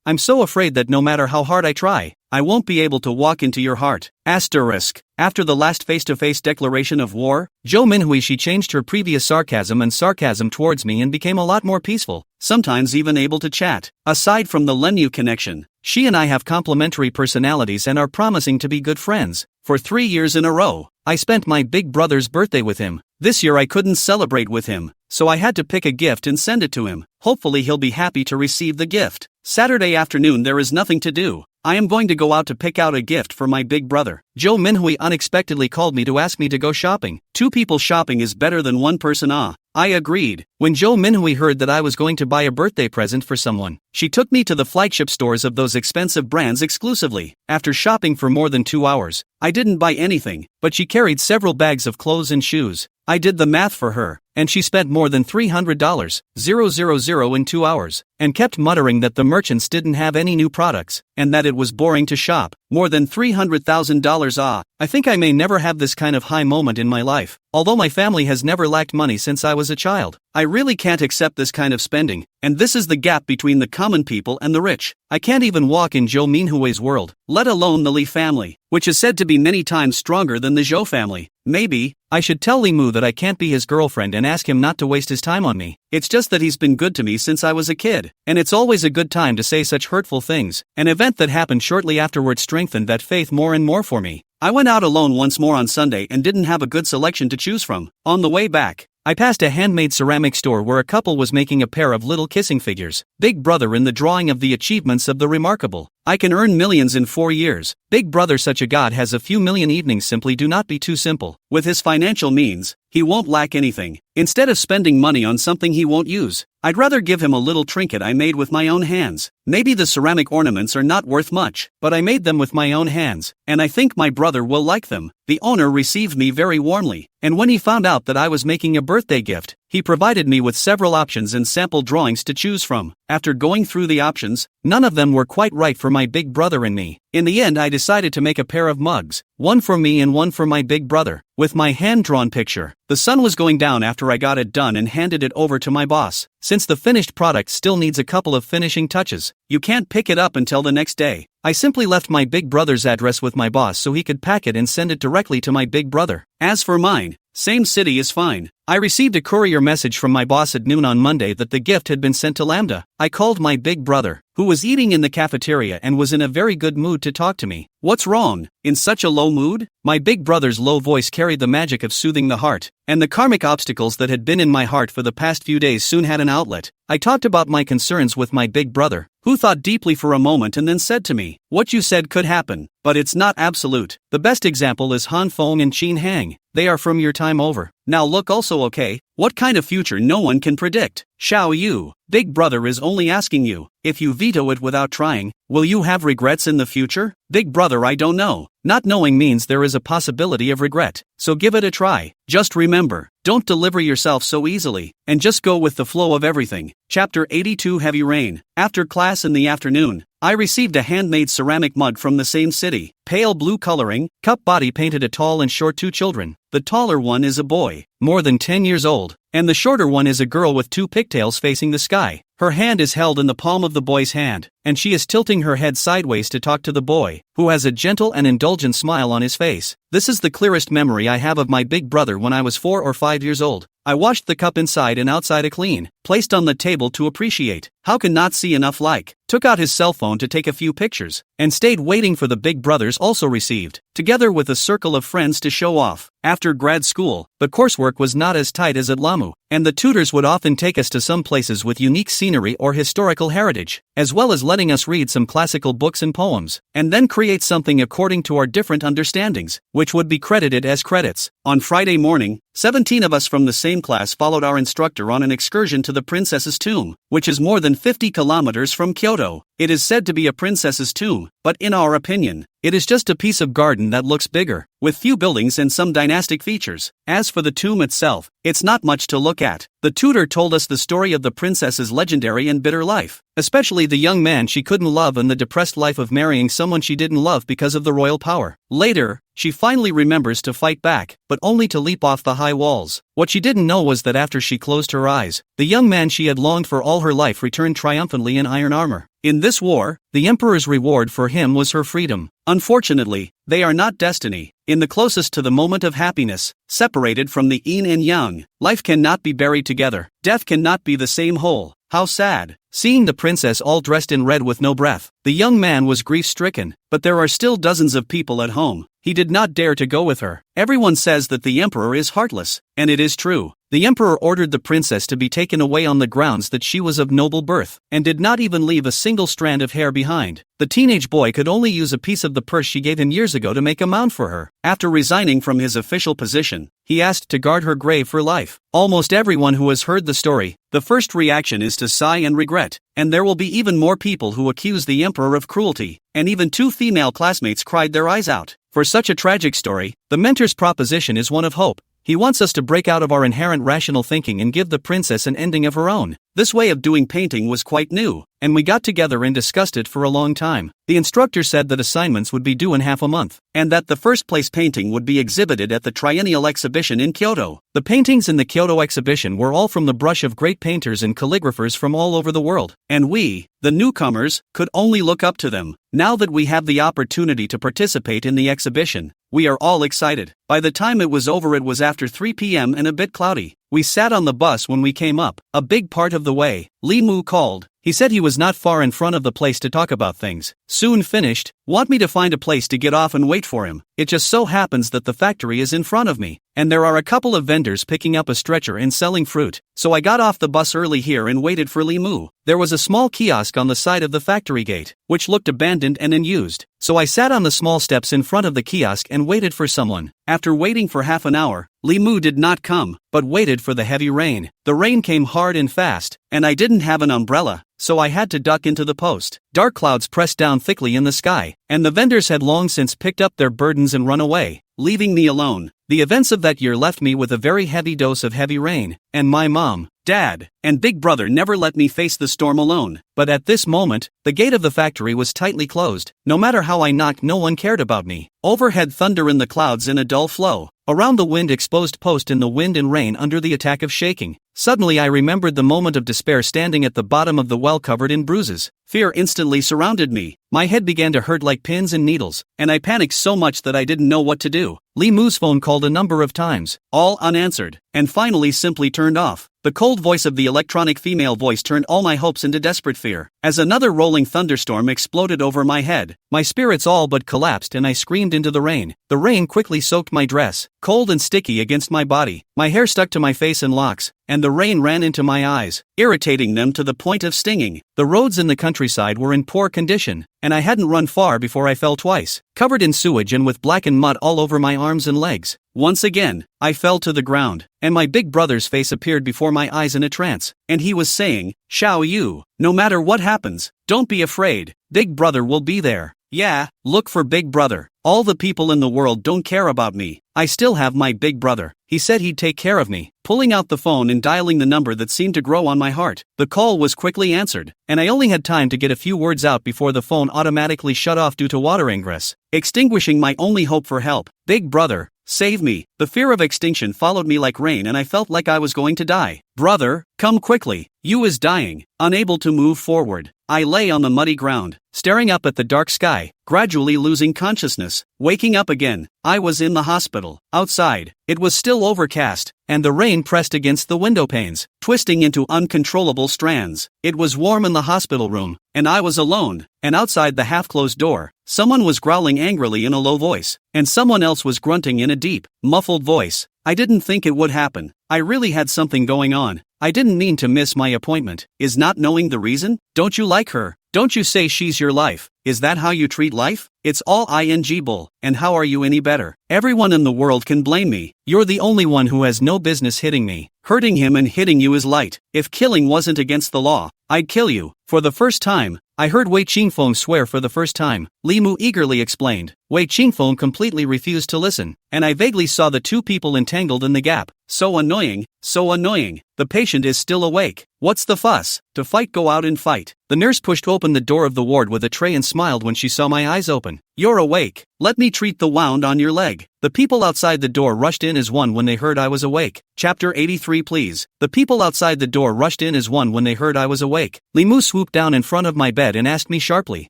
I'm so afraid that no matter how hard I try, I won't be able to walk into your heart. Asterisk. After the last face-to-face declaration of war, Jo Minhui, she changed her previous sarcasm towards me and became a lot more peaceful, sometimes even able to chat. Aside from the Lenyu connection, she and I have complementary personalities and are promising to be good friends. For 3 years in a row, I spent my big brother's birthday with him. This year I couldn't celebrate with him, so I had to pick a gift and send it to him. Hopefully he'll be happy to receive the gift. Saturday afternoon there is nothing to do. I am going to go out to pick out a gift for my big brother. Jo Minhui unexpectedly called me to ask me to go shopping. 2 people shopping is better than 1 person. I agreed. When Jo Minhui heard that I was going to buy a birthday present for someone, she took me to the flagship stores of those expensive brands exclusively. After shopping for more than 2 hours, I didn't buy anything, but she carried several bags of clothes and shoes. I did the math for her, and she spent more than $300,000 in 2 hours, and kept muttering that the merchants didn't have any new products, and that it was boring to shop. More than $300,000. I think I may never have this kind of high moment in my life. Although my family has never lacked money since I was a child, I really can't accept this kind of spending, and this is the gap between the common people and the rich. I can't even walk in Jo Minhui's world, let alone the Li family, which is said to be many times stronger than the Zhou family. Maybe I should tell Limu that I can't be his girlfriend and ask him not to waste his time on me. It's just that he's been good to me since I was a kid, and it's always a good time to say such hurtful things. An event that happened shortly afterward strengthened that faith more and more for me. I went out alone once more on Sunday and didn't have a good selection to choose from. On the way back, I passed a handmade ceramic store where a couple was making a pair of little kissing figures. Big Brother in the drawing of the achievements of the remarkable. I can earn millions in 4 years. Big Brother, such a god, has a few million evenings. Simply do not be too simple. With his financial means, he won't lack anything. Instead of spending money on something he won't use, I'd rather give him a little trinket I made with my own hands. Maybe the ceramic ornaments are not worth much, but I made them with my own hands, and I think my brother will like them. The owner received me very warmly, and when he found out that I was making a birthday gift, he provided me with several options and sample drawings to choose from. After going through the options, none of them were quite right for my big brother and me. In the end, I decided to make a pair of mugs, one for me and one for my big brother, with my hand-drawn picture. The sun was going down after I got it done and handed it over to my boss. Since the finished product still needs a couple of finishing touches, you can't pick it up until the next day. I simply left my big brother's address with my boss so he could pack it and send it directly to my big brother. As for mine, same city is fine. I received a courier message from my boss at noon on Monday that the gift had been sent to Lambda. I called my big brother, who was eating in the cafeteria and was in a very good mood to talk to me. What's wrong? In such a low mood? My big brother's low voice carried the magic of soothing the heart, and the karmic obstacles that had been in my heart for the past few days soon had an outlet. I talked about my concerns with my big brother, who thought deeply for a moment and then said to me, "What you said could happen, but it's not absolute. The best example is Han Feng and Qin Hang. They are from your time over. Now look also okay. What kind of future no one can predict? Xiao Yu, big brother is only asking you, if you veto it without trying, will you have regrets in the future? Big brother, I don't know. Not knowing means there is a possibility of regret, so give it a try. Just remember, don't deliver yourself so easily, and just go with the flow of everything. Chapter 82 Heavy Rain. After class in the afternoon, I received a handmade ceramic mug from the same city. Pale blue coloring, cup body painted a tall and short two children. The taller one is a boy, more than 10 years old, and the shorter one is a girl with two pigtails facing the sky. Her hand is held in the palm of the boy's hand, and she is tilting her head sideways to talk to the boy, who has a gentle and indulgent smile on his face. This is the clearest memory I have of my big brother when I was 4 or 5 years old. I washed the cup inside and outside a clean, placed on the table to appreciate. How can not see enough like? Took out his cell phone to take a few pictures, and stayed waiting for the big brothers also received, together with a circle of friends to show off. After grad school, the coursework was not as tight as at LAMU, and the tutors would often take us to some places with unique scenery or historical heritage, as well as letting us read some classical books and poems, and then create something according to our different understandings, which would be credited as credits. On Friday morning, 17 of us from the same class followed our instructor on an excursion to the princess's tomb, which is more than 50 kilometers from Kyoto. It is said to be a princess's tomb, but in our opinion, it is just a piece of garden that looks bigger, with few buildings and some dynastic features. As for the tomb itself, it's not much to look at. The tutor told us the story of the princess's legendary and bitter life, especially the young man she couldn't love and the depressed life of marrying someone she didn't love because of the royal power. Later, she finally remembers to fight back, but only to leap off the high walls. What she didn't know was that after she closed her eyes, the young man she had longed for all her life returned triumphantly in iron armor. In this war, the emperor's reward for him was her freedom. Unfortunately, they are not destiny. In the closest to the moment of happiness, separated from the yin and yang, life cannot be buried together. Death cannot be the same whole. How sad. Seeing the princess all dressed in red with no breath, the young man was grief-stricken, but there are still dozens of people at home. He did not dare to go with her. Everyone says that the emperor is heartless, and it is true. The emperor ordered the princess to be taken away on the grounds that she was of noble birth, and did not even leave a single strand of hair behind. The teenage boy could only use a piece of the purse she gave him years ago to make a mound for her. After resigning from his official position, he asked to guard her grave for life. Almost everyone who has heard the story, the first reaction is to sigh and regret, and there will be even more people who accuse the emperor of cruelty, and even 2 female classmates cried their eyes out. For such a tragic story, the mentor's proposition is one of hope. He wants us to break out of our inherent rational thinking and give the princess an ending of her own. This way of doing painting was quite new, and we got together and discussed it for a long time. The instructor said that assignments would be due in half a month, and that the first place painting would be exhibited at the triennial exhibition in Kyoto. The paintings in the Kyoto exhibition were all from the brush of great painters and calligraphers from all over the world, and we, the newcomers, could only look up to them. Now that we have the opportunity to participate in the exhibition, we are all excited. By the time it was over, it was after 3 p.m. and a bit cloudy. We sat on the bus when we came up. A big part of the way, Lee Moo called. He said he was not far in front of the place to talk about things. Soon finished, want me to find a place to get off and wait for him. It just so happens that the factory is in front of me, and there are a couple of vendors picking up a stretcher and selling fruit. So I got off the bus early here and waited for Lee Moo. There was a small kiosk on the side of the factory gate, which looked abandoned and unused. So I sat on the small steps in front of the kiosk and waited for someone. After waiting for half an hour, Lee Moo did not come, but waited for the heavy rain. The rain came hard and fast, and I didn't have an umbrella, so I had to duck into the post. Dark clouds pressed down thickly in the sky, and the vendors had long since picked up their burdens and run away, leaving me alone. The events of that year left me with a very heavy dose of heavy rain, and my mom, dad, and big brother never let me face the storm alone. But at this moment, the gate of the factory was tightly closed. No matter how I knocked, no one cared about me. Overhead, thunder in the clouds in a dull flow. Around the wind, exposed post in the wind and rain under the attack of shaking. Suddenly I remembered the moment of despair standing at the bottom of the well covered in bruises. Fear instantly surrounded me. My head began to hurt like pins and needles, and I panicked so much that I didn't know what to do. Lee Moo's phone called a number of times, all unanswered, and finally simply turned off. The cold voice of the electronic female voice turned all my hopes into desperate fear. As another rolling thunderstorm exploded over my head, my spirits all but collapsed and I screamed into the rain. The rain quickly soaked my dress, cold and sticky against my body. My hair stuck to my face in locks, and the rain ran into my eyes, irritating them to the point of stinging. The roads in the countryside were in poor condition, and I hadn't run far before I fell twice, covered in sewage and with blackened mud all over my arms and legs. Once again, I fell to the ground, and my big brother's face appeared before my eyes in a trance, and he was saying, "Xiao Yu, no matter what happens, don't be afraid, Big Brother will be there." Yeah, look for Big Brother. All the people in the world don't care about me. I still have my big brother. He said he'd take care of me. Pulling out the phone and dialing the number that seemed to grow on my heart. The call was quickly answered, and I only had time to get a few words out before the phone automatically shut off due to water ingress, extinguishing my only hope for help. Big Brother, save me. The fear of extinction followed me like rain and I felt like I was going to die. Brother, come quickly. You is dying. Unable to move forward, I lay on the muddy ground, staring up at the dark sky, gradually losing consciousness. Waking up again, I was in the hospital. Outside, it was still overcast, and the rain pressed against the window panes, twisting into uncontrollable strands. It was warm in the hospital room, and I was alone, and outside the half-closed door, someone was growling angrily in a low voice, and someone else was grunting in a deep, muffled voice. I didn't think it would happen. I really had something going on. I didn't mean to miss my appointment. Is not knowing the reason? Don't you like her? Don't you say she's your life? Is that how you treat life? It's all ing bull, and how are you any better? Everyone in the world can blame me. You're the only one who has no business hitting me. Hurting him and hitting you is light. If killing wasn't against the law, I'd kill you. For the first time, I heard Wei Qingfeng swear for the first time. Li Mu eagerly explained. Wei Qingfeng completely refused to listen, and I vaguely saw the two people entangled in the gap. So annoying, so annoying. The patient is still awake. What's the fuss? To fight, go out and fight. The nurse pushed open the door of the ward with a tray and smiled when she saw my eyes open. You're awake. Let me treat the wound on your leg. The people outside the door rushed in as one when they heard I was awake. Chapter 83 please. The people outside the door rushed in as one when they heard I was awake. Li Mu swooped down in front of my bed and asked me sharply,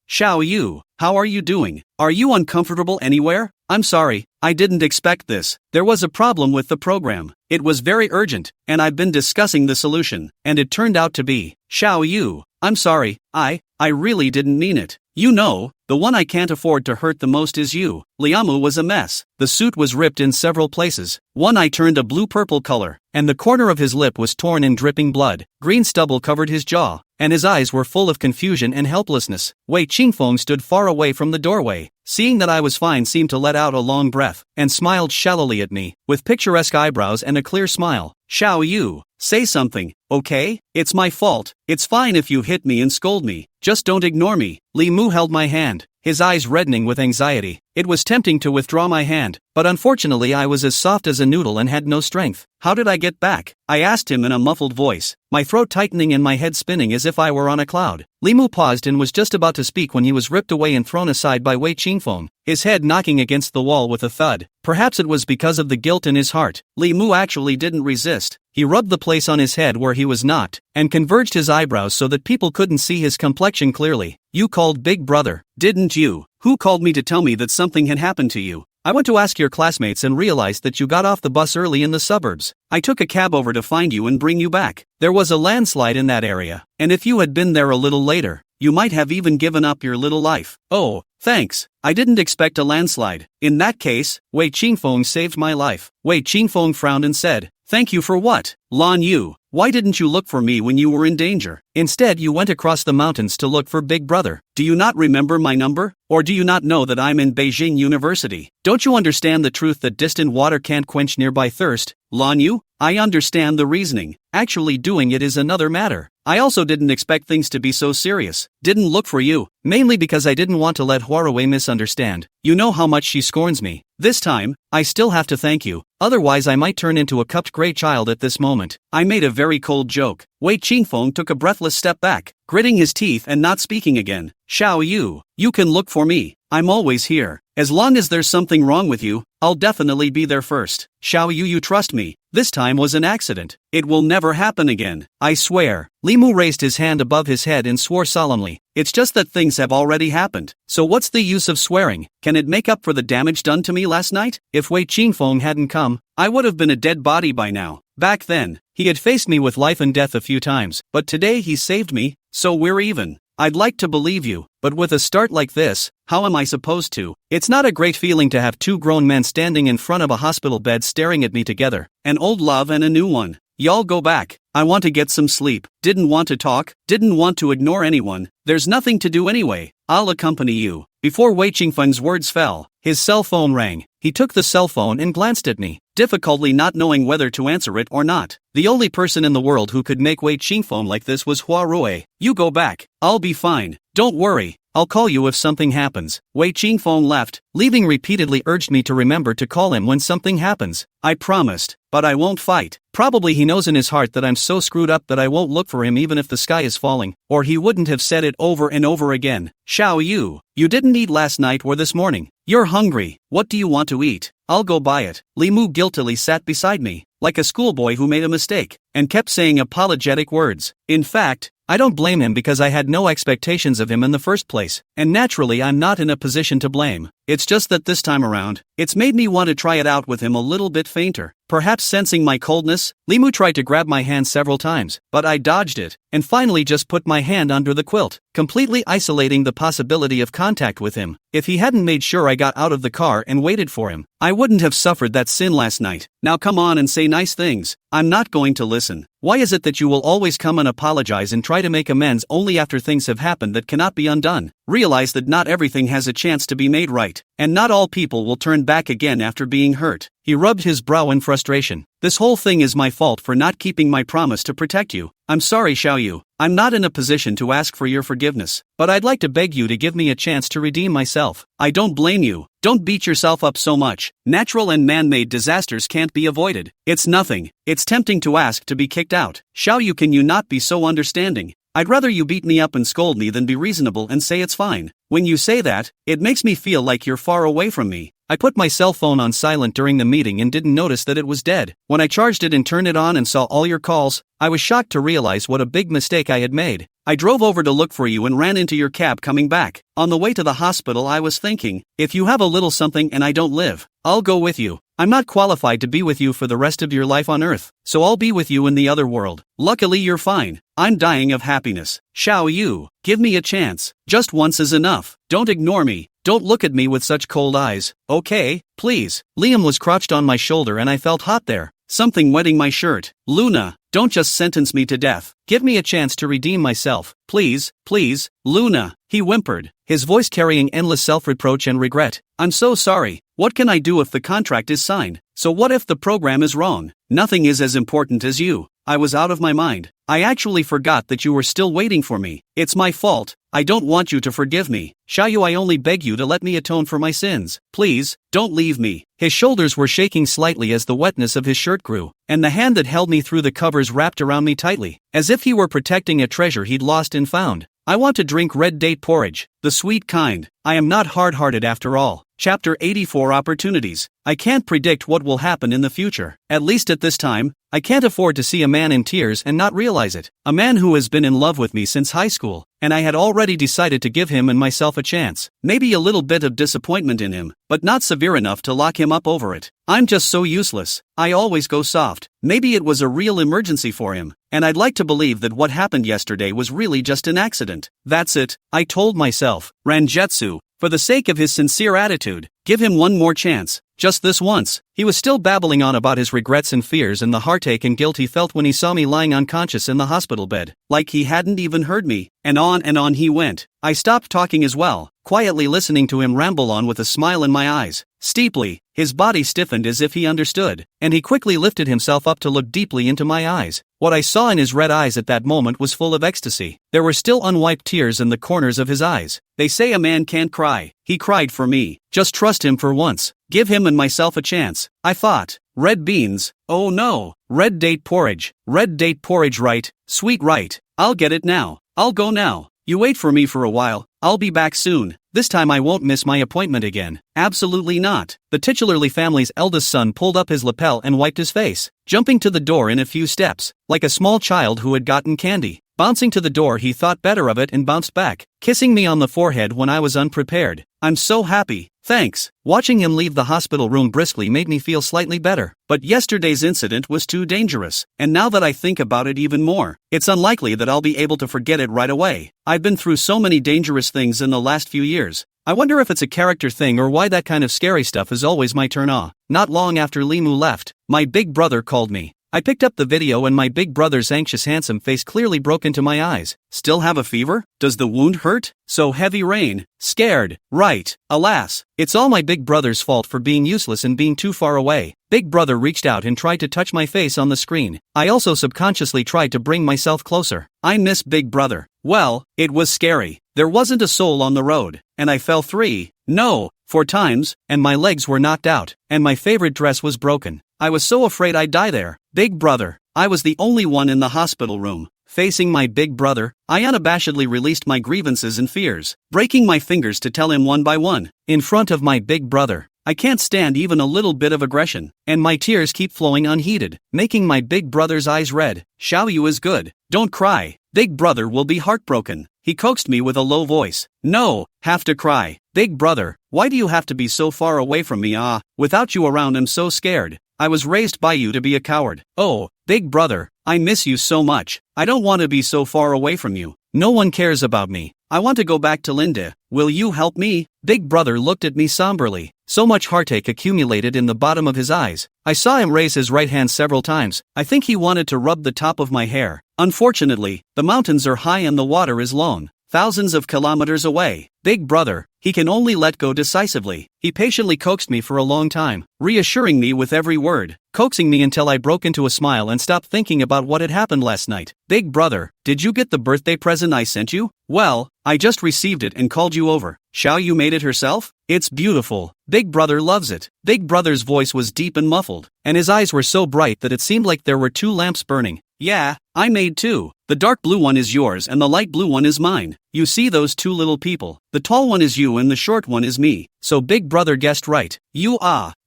Xiao Yu, how are you doing? Are you uncomfortable anywhere? I'm sorry, I didn't expect this. There was a problem with the program. It was very urgent, and I've been discussing the solution, and it turned out to be, Xiao Yu, I'm sorry, I really didn't mean it. You know, the one I can't afford to hurt the most is you. Liamu was a mess. The suit was ripped in several places. One eye turned a blue-purple color, and the corner of his lip was torn and dripping blood. Green stubble covered his jaw, and his eyes were full of confusion and helplessness. Wei Qingfeng stood far away from the doorway. Seeing that I was fine, seemed to let out a long breath, and smiled shallowly at me, with picturesque eyebrows and a clear smile. Xiao Yu, say something, okay? It's my fault. It's fine if you hit me and scold me. Just don't ignore me. Li Mu held my hand, his eyes reddening with anxiety. It was tempting to withdraw my hand, but unfortunately I was as soft as a noodle and had no strength. How did I get back? I asked him in a muffled voice, my throat tightening and my head spinning as if I were on a cloud. Li Mu paused and was just about to speak when he was ripped away and thrown aside by Wei Qingfeng, his head knocking against the wall with a thud. Perhaps it was because of the guilt in his heart. Li Mu actually didn't resist. He rubbed the place on his head where he was knocked, and converged his eyebrows so that people couldn't see his complexion clearly. You called Big Brother, didn't you? Who called me to tell me that something had happened to you? I went to ask your classmates and realized that you got off the bus early in the suburbs. I took a cab over to find you and bring you back. There was a landslide in that area, and if you had been there a little later, you might have even given up your little life. Oh, thanks. I didn't expect a landslide. In that case, Wei Qingfeng saved my life. Wei Qingfeng frowned and said, thank you for what? Lan Yu, why didn't you look for me when you were in danger? Instead you went across the mountains to look for Big Brother. Do you not remember my number? Or do you not know that I'm in Beijing University? Don't you understand the truth that distant water can't quench nearby thirst? Lan Yu, I understand the reasoning. Actually doing it is another matter. I also didn't expect things to be so serious. Didn't look for you, mainly because I didn't want to let Huarui misunderstand. You know how much she scorns me. This time, I still have to thank you, otherwise I might turn into a cupped gray child at this moment. I made a very cold joke. Wei Qingfeng took a breathless step back, gritting his teeth and not speaking again. Xiao Yu, you can look for me. I'm always here. As long as there's something wrong with you, I'll definitely be there first. Xiao Yu, you trust me. This time was an accident. It will never happen again. I swear. Li Mu raised his hand above his head and swore solemnly. It's just that things have already happened. So what's the use of swearing? Can it make up for the damage done to me last night? If Wei Qingfeng hadn't come, I would have been a dead body by now. Back then, he had faced me with life and death a few times, but today he saved me, so we're even. I'd like to believe you, but with a start like this, how am I supposed to? It's not a great feeling to have two grown men standing in front of a hospital bed staring at me together, an old love and a new one. Y'all go back. I want to get some sleep. Didn't want to talk, didn't want to ignore anyone. There's nothing to do anyway. I'll accompany you. Before Wei Qingfeng's words fell, his cell phone rang. He took the cell phone and glanced at me, difficultly not knowing whether to answer it or not. The only person in the world who could make Wei Qingfeng like this was Huarui. You go back. I'll be fine. Don't worry. I'll call you if something happens. Wei Qingfeng left, leaving repeatedly urged me to remember to call him when something happens. I promised, but I won't fight. Probably he knows in his heart that I'm so screwed up that I won't look for him even if the sky is falling, or he wouldn't have said it over and over again. Xiao Yu, you didn't eat last night or this morning. You're hungry. What do you want to eat? I'll go buy it. Li Mu guiltily sat beside me, like a schoolboy who made a mistake, and kept saying apologetic words. In fact, I don't blame him because I had no expectations of him in the first place, and naturally I'm not in a position to blame. It's just that this time around, it's made me want to try it out with him a little bit fainter. Perhaps sensing my coldness, Li Mu tried to grab my hand several times, but I dodged it, and finally just put my hand under the quilt, completely isolating the possibility of contact with him. If he hadn't made sure I got out of the car and waited for him, I wouldn't have suffered that sin last night. Now come on and say nice things. I'm not going to listen. Why is it that you will always come and apologize and try to make amends only after things have happened that cannot be undone? Realize that not everything has a chance to be made right, and not all people will turn back again after being hurt. He rubbed his brow in frustration. This whole thing is my fault for not keeping my promise to protect you. I'm sorry, Xiao Yu. I'm not in a position to ask for your forgiveness, but I'd like to beg you to give me a chance to redeem myself. I don't blame you. Don't beat yourself up so much. Natural and man-made disasters can't be avoided. It's nothing. It's tempting to ask to be kicked out. Xiao Yu, can you not be so understanding? I'd rather you beat me up and scold me than be reasonable and say it's fine. When you say that, it makes me feel like you're far away from me. I put my cell phone on silent during the meeting and didn't notice that it was dead. When I charged it and turned it on and saw all your calls, I was shocked to realize what a big mistake I had made. I drove over to look for you and ran into your cab coming back. On the way to the hospital I was thinking, if you have a little something and I don't live, I'll go with you. I'm not qualified to be with you for the rest of your life on Earth, so I'll be with you in the other world. Luckily you're fine. I'm dying of happiness. Xiao Yu, give me a chance. Just once is enough. Don't ignore me. Don't look at me with such cold eyes. Okay, please. Liam was crouched on my shoulder and I felt hot there. Something wetting my shirt. Luna, don't just sentence me to death. Give me a chance to redeem myself. Please, please, Luna. He whimpered, his voice carrying endless self-reproach and regret. I'm so sorry. What can I do if the contract is signed? So what if the program is wrong? Nothing is as important as you. I was out of my mind. I actually forgot that you were still waiting for me. It's my fault. I don't want you to forgive me. Xiao Yu, I only beg you to let me atone for my sins. Please, don't leave me. His shoulders were shaking slightly as the wetness of his shirt grew, and the hand that held me through the covers wrapped around me tightly, as if he were protecting a treasure he'd lost and found. I want to drink red date porridge, the sweet kind. I am not hard-hearted after all. Chapter 84 Opportunities. I can't predict what will happen in the future. At least at this time, I can't afford to see a man in tears and not realize it. A man who has been in love with me since high school, and I had already decided to give him and myself a chance. Maybe a little bit of disappointment in him, but not severe enough to lock him up over it. I'm just so useless. I always go soft. Maybe it was a real emergency for him, and I'd like to believe that what happened yesterday was really just an accident. That's it, I told myself. Ranjetsu, for the sake of his sincere attitude, give him one more chance. Just this once. He was still babbling on about his regrets and fears and the heartache and guilt he felt when he saw me lying unconscious in the hospital bed, like he hadn't even heard me, and on he went. I stopped talking as well, quietly listening to him ramble on with a smile in my eyes. Steeply, his body stiffened as if he understood, and he quickly lifted himself up to look deeply into my eyes. What I saw in his red eyes at that moment was full of ecstasy. There were still unwiped tears in the corners of his eyes. They say a man can't cry. He cried for me. Just trust him for once. Give him and myself a chance. I thought. Red beans. Oh no. Red date porridge. Red date porridge, right? Sweet, right. I'll get it now. I'll go now. You wait for me for a while. I'll be back soon. This time I won't miss my appointment again. Absolutely not. The titularly family's eldest son pulled up his lapel and wiped his face, jumping to the door in a few steps, like a small child who had gotten candy. Bouncing to the door, he thought better of it and bounced back, kissing me on the forehead when I was unprepared. I'm so happy. Thanks. Watching him leave the hospital room briskly made me feel slightly better. But yesterday's incident was too dangerous, and now that I think about it even more, it's unlikely that I'll be able to forget it right away. I've been through so many dangerous things in the last few years. I wonder if it's a character thing or why that kind of scary stuff is always my turn-on. Not long after Limu left, my big brother called me. I picked up the video and my big brother's anxious handsome face clearly broke into my eyes. Still have a fever? Does the wound hurt? So heavy rain. Scared. Right. Alas. It's all my big brother's fault for being useless and being too far away. Big brother reached out and tried to touch my face on the screen. I also subconsciously tried to bring myself closer. I miss big brother. Well, it was scary. There wasn't a soul on the road, and I fell 4 times, and my legs were knocked out, and my favorite dress was broken. I was so afraid I'd die there. Big brother. I was the only one in the hospital room. Facing my big brother, I unabashedly released my grievances and fears, breaking my fingers to tell him one by one. In front of my big brother, I can't stand even a little bit of aggression, and my tears keep flowing unheeded, making my big brother's eyes red. Xiaoyu is good. Don't cry. Big brother will be heartbroken. He coaxed me with a low voice. No, have to cry. Big brother, why do you have to be so far away from me? Without you around I'm so scared. I was raised by you to be a coward. Oh, big brother, I miss you so much. I don't want to be so far away from you. No one cares about me. I want to go back to Linda. Will you help me? Big brother looked at me somberly. So much heartache accumulated in the bottom of his eyes. I saw him raise his right hand several times. I think he wanted to rub the top of my hair. Unfortunately, the mountains are high and the water is long, thousands of kilometers away. Big brother, he can only let go decisively. He patiently coaxed me for a long time, reassuring me with every word, coaxing me until I broke into a smile and stopped thinking about what had happened last night. Big brother, did you get the birthday present I sent you? Well, I just received it and called you over. Xiaoyu made it herself? It's beautiful. Big brother loves it. Big brother's voice was deep and muffled, and his eyes were so bright that it seemed like there were 2 lamps burning. Yeah, I made 2. The dark blue one is yours and the light blue one is mine. You see those 2 little people? The tall one is you and the short one is me. So big brother guessed right. You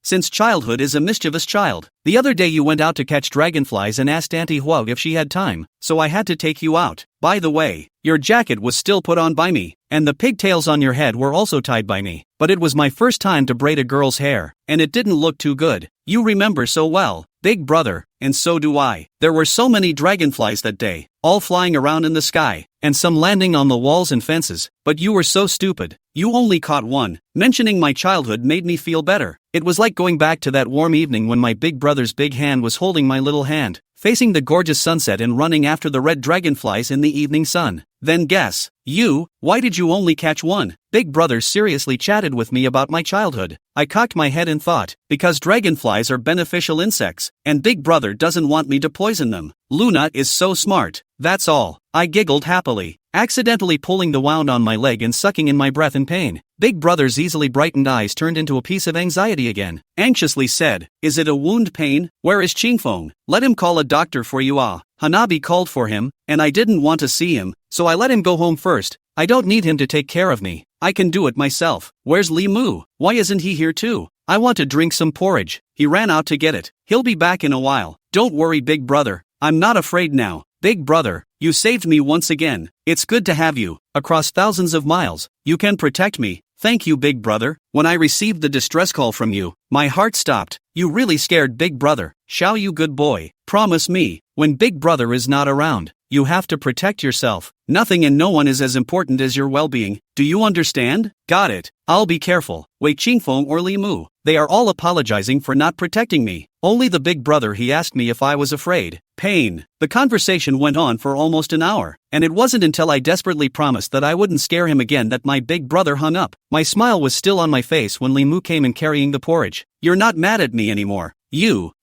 since childhood is a mischievous child. The other day you went out to catch dragonflies and asked Auntie Huog if she had time, so I had to take you out. By the way, your jacket was still put on by me, and the pigtails on your head were also tied by me. But it was my first time to braid a girl's hair, and it didn't look too good. You remember so well, big brother, and so do I. There were so many dragonflies that day, all flying around in the sky, and some landing on the walls and fences, but you were so stupid. You only caught one. Mentioning my childhood made me feel better. It was like going back to that warm evening when my big brother's big hand was holding my little hand, facing the gorgeous sunset and running after the red dragonflies in the evening sun. Then guess, why did you only catch one? Big brother seriously chatted with me about my childhood. I cocked my head and thought, because dragonflies are beneficial insects, and big brother doesn't want me to poison them. Luna is so smart, that's all. I giggled happily, accidentally pulling the wound on my leg and sucking in my breath in pain. Big brother's easily brightened eyes turned into a piece of anxiety again. Anxiously said, is it a wound pain? Where is Qingfeng? Let him call a doctor for you. Hanabi called for him, and I didn't want to see him, so I let him go home first. I don't need him to take care of me. I can do it myself. Where's Li Mu? Why isn't he here too? I want to drink some porridge. He ran out to get it. He'll be back in a while. Don't worry, big brother. I'm not afraid now. Big brother, you saved me once again. It's good to have you. Across thousands of miles, you can protect me. Thank you, big brother. When I received the distress call from you, my heart stopped. You really scared big brother. Xiaoyu, good boy. Promise me, when big brother is not around, you have to protect yourself. Nothing and no one is as important as your well-being. Do you understand? Got it. I'll be careful. Wei Qingfeng or Li Mu, they are all apologizing for not protecting me. Only the big brother, he asked me if I was afraid. Pain. The conversation went on for almost an hour, and it wasn't until I desperately promised that I wouldn't scare him again that my big brother hung up. My smile was still on my face when Li Mu came in carrying the porridge. You're not mad at me anymore.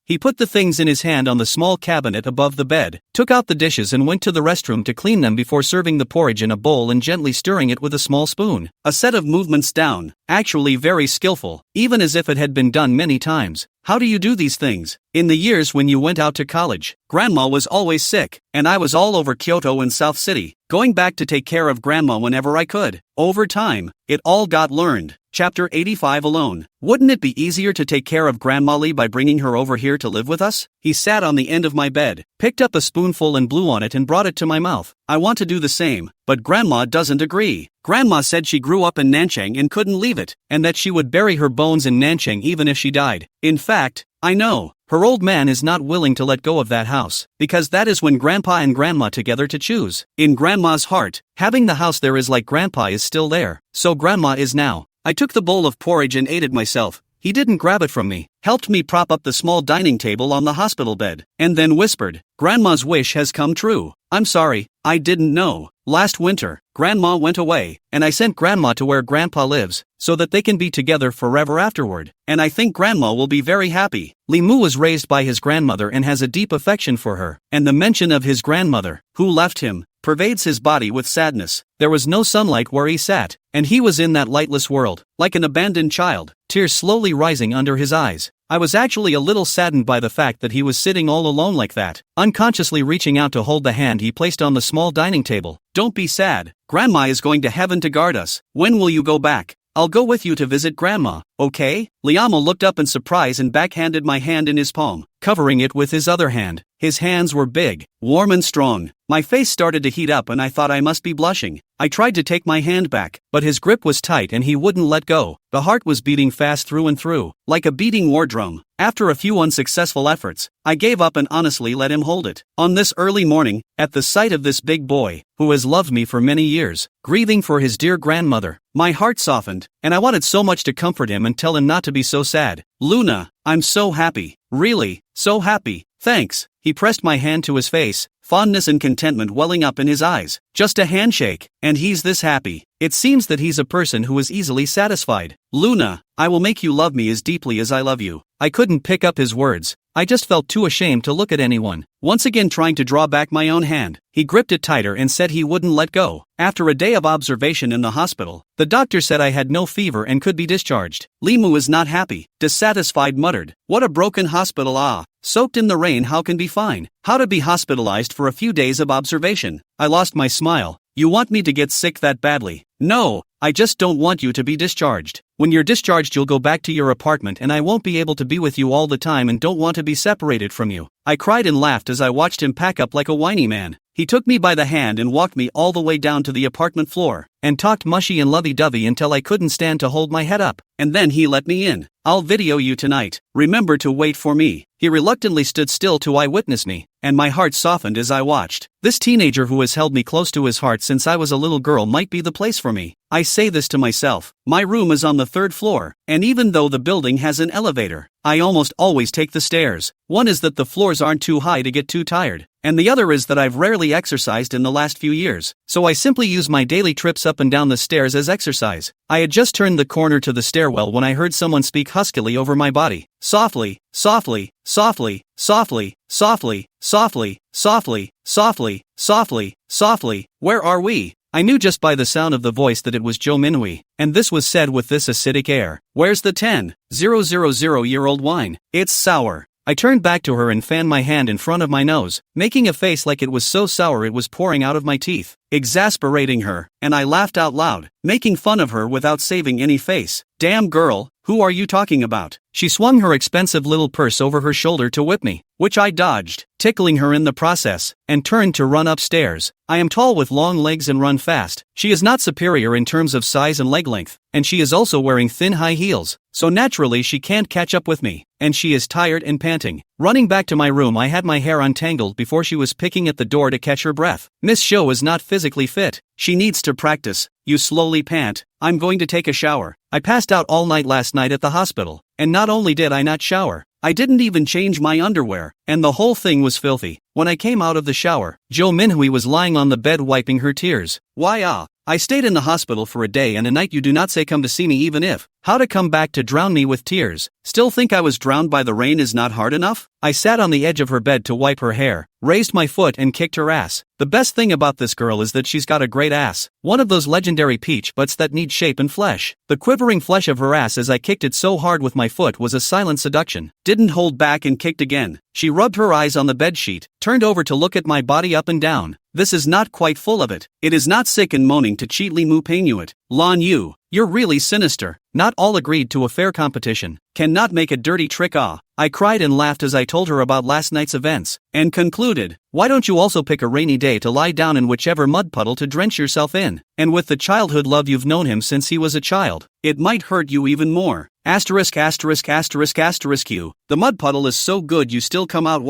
He put the things in his hand on the small cabinet above the bed, took out the dishes and went to the restroom to clean them before serving the porridge in a bowl and gently stirring it with a small spoon. A set of movements down, actually very skillful, even as if it had been done many times. How do you do these things? In the years when you went out to college, Grandma was always sick, and I was all over Kyoto and South City, going back to take care of Grandma whenever I could. Over time, it all got learned. Chapter 85 Alone. Wouldn't it be easier to take care of Grandma Lee by bringing her over here to live with us? He sat on the end of my bed, picked up a spoonful and blew on it and brought it to my mouth. I want to do the same, but Grandma doesn't agree. Grandma said she grew up in Nanchang and couldn't leave it, and that she would bury her bones in Nanchang even if she died. In fact, I know, her old man is not willing to let go of that house, because that is when Grandpa and Grandma together to choose. In Grandma's heart, having the house there is like Grandpa is still there, so Grandma is now. I took the bowl of porridge and ate it myself. He didn't grab it from me, helped me prop up the small dining table on the hospital bed, and then whispered, Grandma's wish has come true. I'm sorry, I didn't know. Last winter, Grandma went away, and I sent Grandma to where Grandpa lives, so that they can be together forever afterward, and I think Grandma will be very happy. Li Mu was raised by his grandmother and has a deep affection for her, and the mention of his grandmother, who left him, pervades his body with sadness. There was no sunlight where he sat, and he was in that lightless world, like an abandoned child, tears slowly rising under his eyes. I was actually a little saddened by the fact that he was sitting all alone like that, unconsciously reaching out to hold the hand he placed on the small dining table. Don't be sad. Grandma is going to heaven to guard us. When will you go back? I'll go with you to visit Grandma, okay? Liamo looked up in surprise and backhanded my hand in his palm, covering it with his other hand. His hands were big, warm and strong. My face started to heat up and I thought I must be blushing. I tried to take my hand back, but his grip was tight and he wouldn't let go. The heart was beating fast through and through, like a beating war drum. After a few unsuccessful efforts, I gave up and honestly let him hold it. On this early morning, at the sight of this big boy, who has loved me for many years, grieving for his dear grandmother, my heart softened, and I wanted so much to comfort him and tell him not to be so sad. Luna, I'm so happy. Really, so happy. Thanks. He pressed my hand to his face, fondness and contentment welling up in his eyes. Just a handshake, and he's this happy. It seems that he's a person who is easily satisfied. Luna, I will make you love me as deeply as I love you. I couldn't pick up his words. I just felt too ashamed to look at anyone. Once again trying to draw back my own hand, he gripped it tighter and said he wouldn't let go. After a day of observation in the hospital, the doctor said I had no fever and could be discharged. Limu is not happy, dissatisfied muttered. What a broken hospital soaked in the rain how can be fine? How to be hospitalized for a few days of observation? I lost my smile. You want me to get sick that badly? No, I just don't want you to be discharged. When you're discharged you'll go back to your apartment and I won't be able to be with you all the time and don't want to be separated from you. I cried and laughed as I watched him pack up like a whiny man. He took me by the hand and walked me all the way down to the apartment floor, and talked mushy and lovey-dovey until I couldn't stand to hold my head up, and then he let me in. I'll video you tonight. Remember to wait for me. He reluctantly stood still to eyewitness me, and my heart softened as I watched. This teenager who has held me close to his heart since I was a little girl might be the place for me. I say this to myself. My room is on the 3rd floor, and even though the building has an elevator, I almost always take the stairs. One is that the floors aren't too high to get too tired, and the other is that I've rarely exercised in the last few years, so I simply use my daily trips up and down the stairs as exercise. I had just turned the corner to the stairwell when I heard someone speak huskily over my body. Softly, softly, softly, softly, softly, softly, softly, softly, softly, softly. Where are we? I knew just by the sound of the voice that it was Jo Minhui, and this was said with this acidic air. Where's the 10,000-year-old wine? It's sour. I turned back to her and fanned my hand in front of my nose, making a face like it was so sour it was pouring out of my teeth, exasperating her, and I laughed out loud, making fun of her without saving any face. Damn girl, who are you talking about? She swung her expensive little purse over her shoulder to whip me, which I dodged, tickling her in the process, and turned to run upstairs. I am tall with long legs and run fast. She is not superior in terms of size and leg length, and she is also wearing thin high heels, so naturally she can't catch up with me, and she is tired and panting. Running back to my room I had my hair untangled before she was picking at the door to catch her breath. Miss Shou is not physically fit. She needs to practice. You slowly pant. I'm going to take a shower. I passed out all night last night at the hospital, and not only did I not shower, I didn't even change my underwear, and the whole thing was filthy. When I came out of the shower, Jo Minhui was lying on the bed wiping her tears. Why I stayed in the hospital for a day and a night. You do not say come to see me even if. How to come back to drown me with tears? Still think I was drowned by the rain is not hard enough? I sat on the edge of her bed to wipe her hair, raised my foot and kicked her ass. The best thing about this girl is that she's got a great ass. One of those legendary peach butts that need shape and flesh. The quivering flesh of her ass as I kicked it so hard with my foot was a silent seduction. Didn't hold back and kicked again. She rubbed her eyes on the bedsheet, turned over to look at my body up and down. This is not quite full of it. It is not sick and moaning to cheat Li Mu Peinuit. Lan Yu, you're really sinister. Not all agreed to a fair competition. Cannot make a dirty trick I cried and laughed as I told her about last night's events, and concluded, why don't you also pick a rainy day to lie down in whichever mud puddle to drench yourself in? And with the childhood love you've known him since he was a child, it might hurt you even more. Asterisk asterisk asterisk asterisk you. The mud puddle is so good you still come out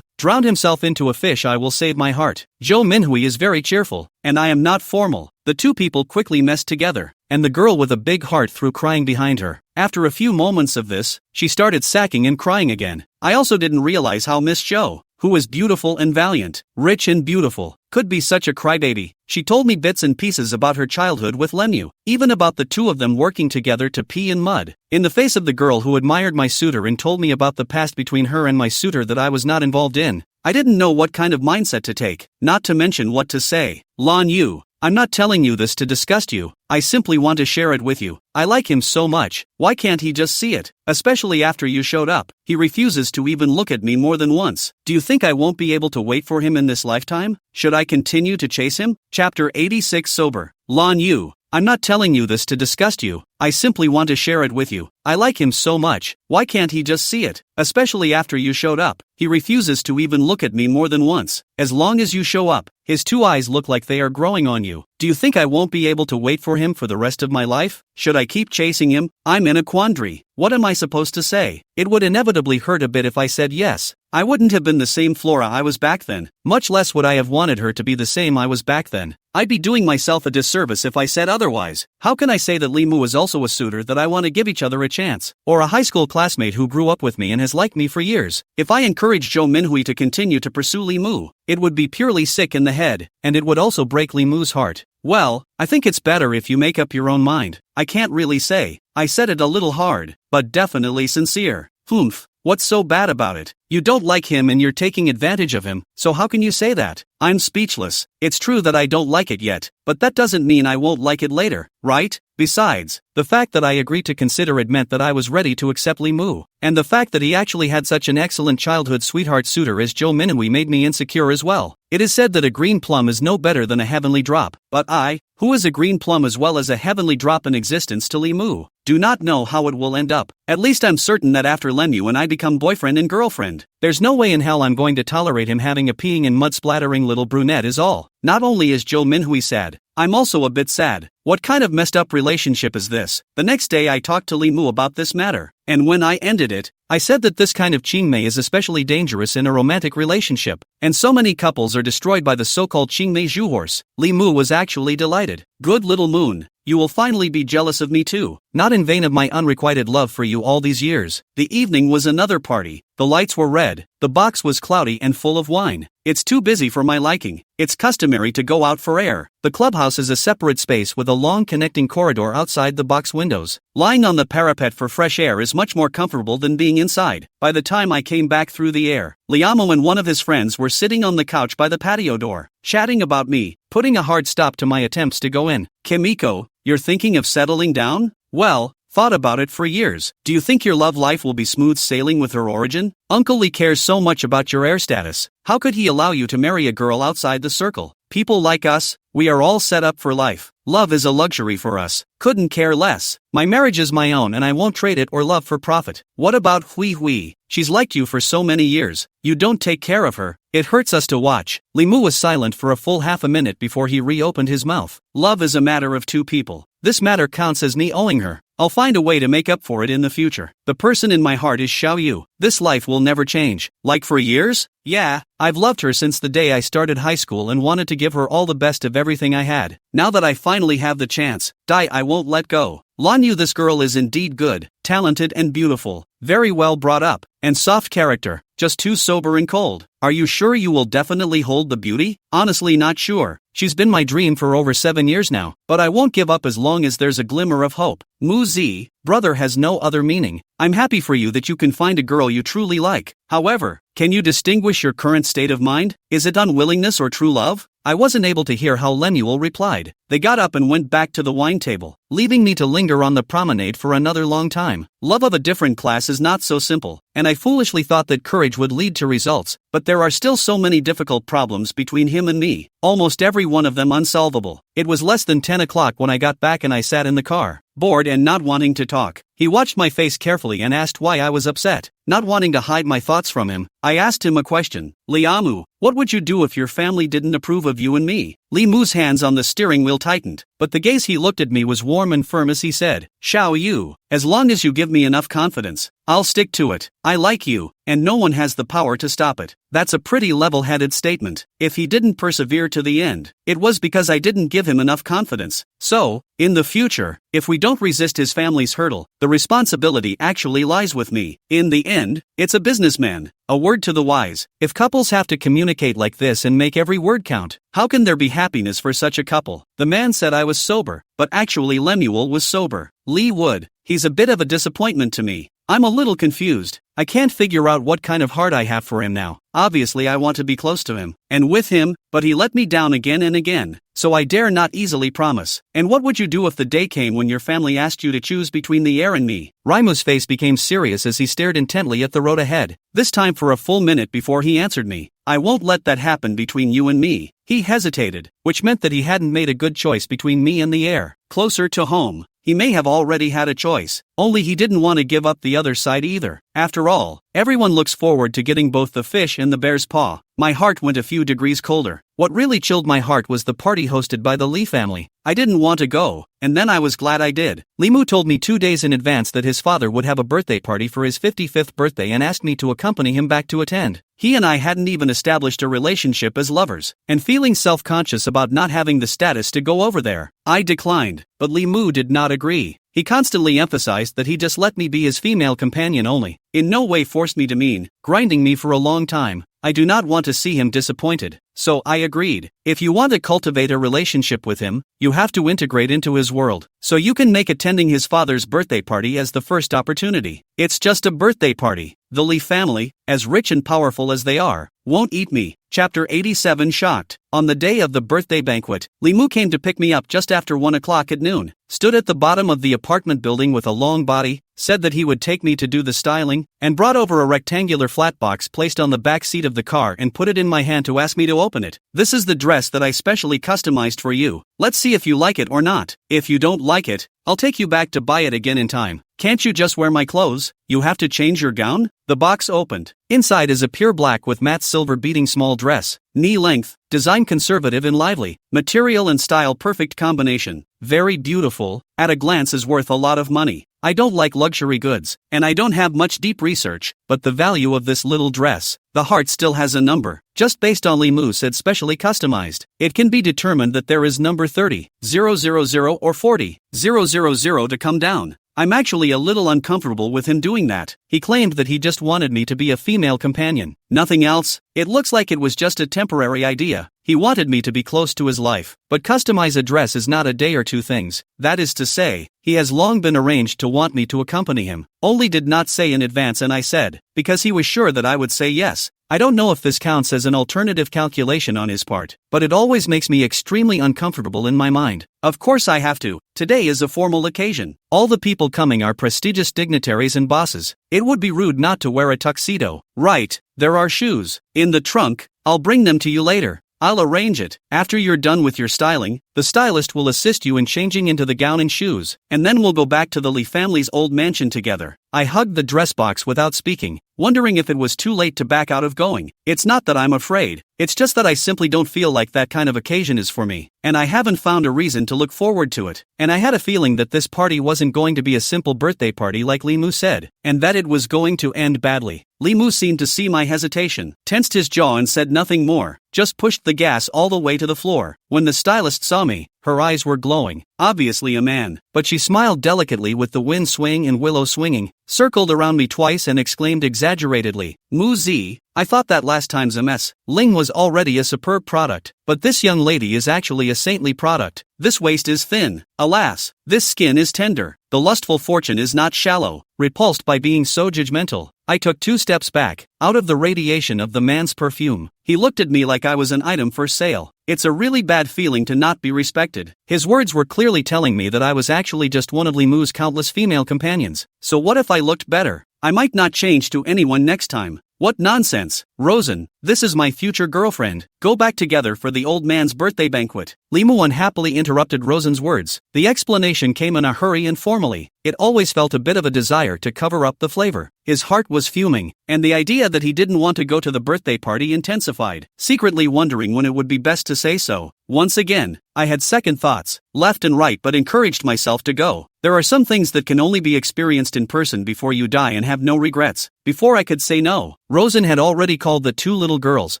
drowned himself into a fish. I will save my heart. Jo Minhui is very cheerful, and I am not formal. The two people quickly messed together, and the girl with a big heart threw crying behind her. After a few moments of this, she started sacking and crying again. I also didn't realize how Miss Shou, who is beautiful and valiant, rich and beautiful, could be such a crybaby. She told me bits and pieces about her childhood with Lenyu, even about the two of them working together to pee in mud. In the face of the girl who admired my suitor and told me about the past between her and my suitor that I was not involved in, I didn't know what kind of mindset to take, not to mention what to say. Lan Yu, I'm not telling you this to disgust you, I simply want to share it with you. I like him so much, why can't he just see it? Especially after you showed up, he refuses to even look at me more than once. Do you think I won't be able to wait for him in this lifetime? Should I continue to chase him? Chapter 86 Sober. Lan Yu, I'm not telling you this to disgust you, I simply want to share it with you. I like him so much, why can't he just see it? Especially after you showed up, he refuses to even look at me more than once. As long as you show up, his two eyes look like they are growing on you. Do you think I won't be able to wait for him for the rest of my life? Should I keep chasing him? I'm in a quandary. What am I supposed to say? It would inevitably hurt a bit if I said yes. I wouldn't have been the same Flora I was back then, much less would I have wanted her to be the same I was back then. I'd be doing myself a disservice if I said otherwise. How can I say that Li Mu is also a suitor that I want to give each other a chance, or a high school classmate who grew up with me and has liked me for years? If I encourage Zhou Minhui to continue to pursue Li Mu, it would be purely sick in the head, and it would also break Li Mu's heart. Well, I think it's better if you make up your own mind. I can't really say. I said it a little hard, but definitely sincere. Humph. What's so bad about it? You don't like him and you're taking advantage of him, so how can you say that? I'm speechless. It's true that I don't like it yet, but that doesn't mean I won't like it later, right? Besides, the fact that I agreed to consider it meant that I was ready to accept Li Mu, and the fact that he actually had such an excellent childhood sweetheart suitor as Zhou Minhui made me insecure as well. It is said that a green plum is no better than a heavenly drop, but I, who is a green plum as well as a heavenly drop in existence to Li Mu, do not know how it will end up. At least I'm certain that after Lenyu and I become boyfriend and girlfriend, there's no way in hell I'm going to tolerate him having a peeing and mud splattering little brunette is all. Not only is Zhou Minhui sad, I'm also a bit sad. What kind of messed up relationship is this? The next day I talked to Li Mu about this matter, and when I ended it, I said that this kind of qingmei is especially dangerous in a romantic relationship, and so many couples are destroyed by the so-called qingmei zhu horse. Li Mu was actually delighted. Good little moon, you will finally be jealous of me too. Not in vain of my unrequited love for you all these years. The evening was another party. The lights were red, the box was cloudy and full of wine. It's too busy for my liking. It's customary to go out for air. The clubhouse is a separate space with a long connecting corridor outside the box windows. Lying on the parapet for fresh air is much more comfortable than being inside. By the time I came back through the air, Liamo and one of his friends were sitting on the couch by the patio door, chatting about me, putting a hard stop to my attempts to go in. Kimiko, you're thinking of settling down? Well, thought about it for years. Do you think your love life will be smooth sailing with her origin? Uncle Lee cares so much about your air status. How could he allow you to marry a girl outside the circle? People like us, we are all set up for life. Love is a luxury for us. Couldn't care less. My marriage is my own and I won't trade it or love for profit. What about Hui Hui? She's liked you for so many years. You don't take care of her. It hurts us to watch. Li Mu was silent for a full half a minute before he reopened his mouth. Love is a matter of two people. This matter counts as me owing her. I'll find a way to make up for it in the future. The person in my heart is Xiao Yu. This life will never change. Like for years? Yeah, I've loved her since the day I started high school and wanted to give her all the best of everything I had. Now that I finally have the chance, I won't let go. Lan Yu, this girl is indeed good, talented and beautiful, very well brought up, and soft character, just too sober and cold. Are you sure you will definitely hold the beauty? Honestly not sure. She's been my dream for over 7 years now, but I won't give up as long as there's a glimmer of hope. Mu Zi, brother has no other meaning. I'm happy for you that you can find a girl you truly like. However, can you distinguish your current state of mind? Is it unwillingness or true love? I wasn't able to hear how Lemuel replied. They got up and went back to the wine table, leaving me to linger on the promenade for another long time. Love of a different class is not so simple, and I foolishly thought that courage would lead to results, but there are still so many difficult problems between him and me, almost every one of them unsolvable. It was less than 10 o'clock when I got back and I sat in the car, bored and not wanting to talk. He watched my face carefully and asked why I was upset. Not wanting to hide my thoughts from him, I asked him a question. Liamu, what would you do if your family didn't approve of you and me? Li Mu's hands on the steering wheel tightened, but the gaze he looked at me was warm and firm as he said, Xiao Yu, as long as you give me enough confidence, I'll stick to it. I like you, and no one has the power to stop it. That's a pretty level-headed statement. If he didn't persevere to the end, it was because I didn't give him enough confidence. So, In the future, if we don't resist his family's hurdle, the responsibility actually lies with me. In the end, it's a businessman. A word to the wise: if couples have to communicate like this and make every word count, how can there be happiness for such a couple? The man said I was sober, but actually Lemuel was sober. Lee Wood, he's a bit of a disappointment to me. I'm a little confused. I can't figure out what kind of heart I have for him now. Obviously I want to be close to him, and with him, but he let me down again and again. So I dare not easily promise. And what would you do if the day came when your family asked you to choose between the air and me? Raimu's face became serious as he stared intently at the road ahead, this time for a full minute before he answered me. I won't let that happen between you and me. He hesitated, which meant that he hadn't made a good choice between me and the air. Closer to home, he may have already had a choice, only he didn't want to give up the other side either. After all, everyone looks forward to getting both the fish and the bear's paw. My heart went a few degrees colder. What really chilled my heart was the party hosted by the Lee family. I didn't want to go, and then I was glad I did. Limu told me 2 days in advance that his father would have a birthday party for his 55th birthday and asked me to accompany him back to attend. He and I hadn't even established a relationship as lovers, and feeling self-conscious about not having the status to go over there, I declined, but Limu did not agree. He constantly emphasized that he just let me be his female companion only, in no way forced me to mean, grinding me for a long time. I do not want to see him disappointed, so I agreed. If you want to cultivate a relationship with him, you have to integrate into his world, so you can make attending his father's birthday party as the first opportunity. It's just a birthday party. The Lee family, as rich and powerful as they are, won't eat me. Chapter 87. Shocked. On the day of the birthday banquet, Limu came to pick me up just after 1 o'clock at noon, stood at the bottom of the apartment building with a long body, said that he would take me to do the styling, and brought over a rectangular flat box placed on the back seat of the car and put it in my hand to ask me to open it. This is the dress that I specially customized for you. Let's see if you like it or not. If you don't like it, I'll take you back to buy it again in time. Can't you just wear my clothes? You have to change your gown? The box opened. Inside is a pure black with matte silver beading small dress, knee length, design conservative and lively, material and style perfect combination. Very beautiful, at a glance is worth a lot of money. I don't like luxury goods, and I don't have much deep research, but the value of this little dress, the heart still has a number, just based on Limu said specially customized. It can be determined that there is number 30,000 or 40,000 to come down. I'm actually a little uncomfortable with him doing that. He claimed that he just wanted me to be a female companion. Nothing else. It looks like it was just a temporary idea. He wanted me to be close to his life, but customize a dress is not a day or two things. That is to say, he has long been arranged to want me to accompany him, only did not say in advance, and I said, because he was sure that I would say yes. I don't know if this counts as an alternative calculation on his part, but it always makes me extremely uncomfortable in my mind. Of course I have to. Today is a formal occasion. All the people coming are prestigious dignitaries and bosses. It would be rude not to wear a tuxedo. Right, there are shoes in the trunk. I'll bring them to you later. I'll arrange it. After you're done with your styling, the stylist will assist you in changing into the gown and shoes, and then we'll go back to the Lee family's old mansion together. I hugged the dress box without speaking, wondering if it was too late to back out of going. It's not that I'm afraid, it's just that I simply don't feel like that kind of occasion is for me, and I haven't found a reason to look forward to it. And I had a feeling that this party wasn't going to be a simple birthday party like Limu said, and that it was going to end badly. Limu seemed to see my hesitation, tensed his jaw and said nothing more, just pushed the gas all the way to the floor. When the stylist saw me, her eyes were glowing. Obviously a man, but she smiled delicately with the wind swaying and willow swinging, circled around me twice and exclaimed exaggeratedly, Mu Zi, I thought that last time's a mess. Ling was already a superb product, but this young lady is actually a saintly product. This waist is thin. Alas, this skin is tender. The lustful fortune is not shallow. Repulsed by being so judgmental, I took 2 steps back, out of the radiation of the man's perfume. He looked at me like I was an item for sale. It's a really bad feeling to not be respected. His words were clearly telling me that I was actually just one of Limu's countless female companions. So what if I looked better? I might not change to anyone next time. What nonsense. Rosen, this is my future girlfriend. Go back together for the old man's birthday banquet. Limu unhappily interrupted Rosen's words. The explanation came in a hurry and formally. It always felt a bit of a desire to cover up the flavor. His heart was fuming, and the idea that he didn't want to go to the birthday party intensified, secretly wondering when it would be best to say so. Once again, I had second thoughts, left and right, but encouraged myself to go. There are some things that can only be experienced in person before you die and have no regrets. Before I could say no, Rosen had already called called the two little girls,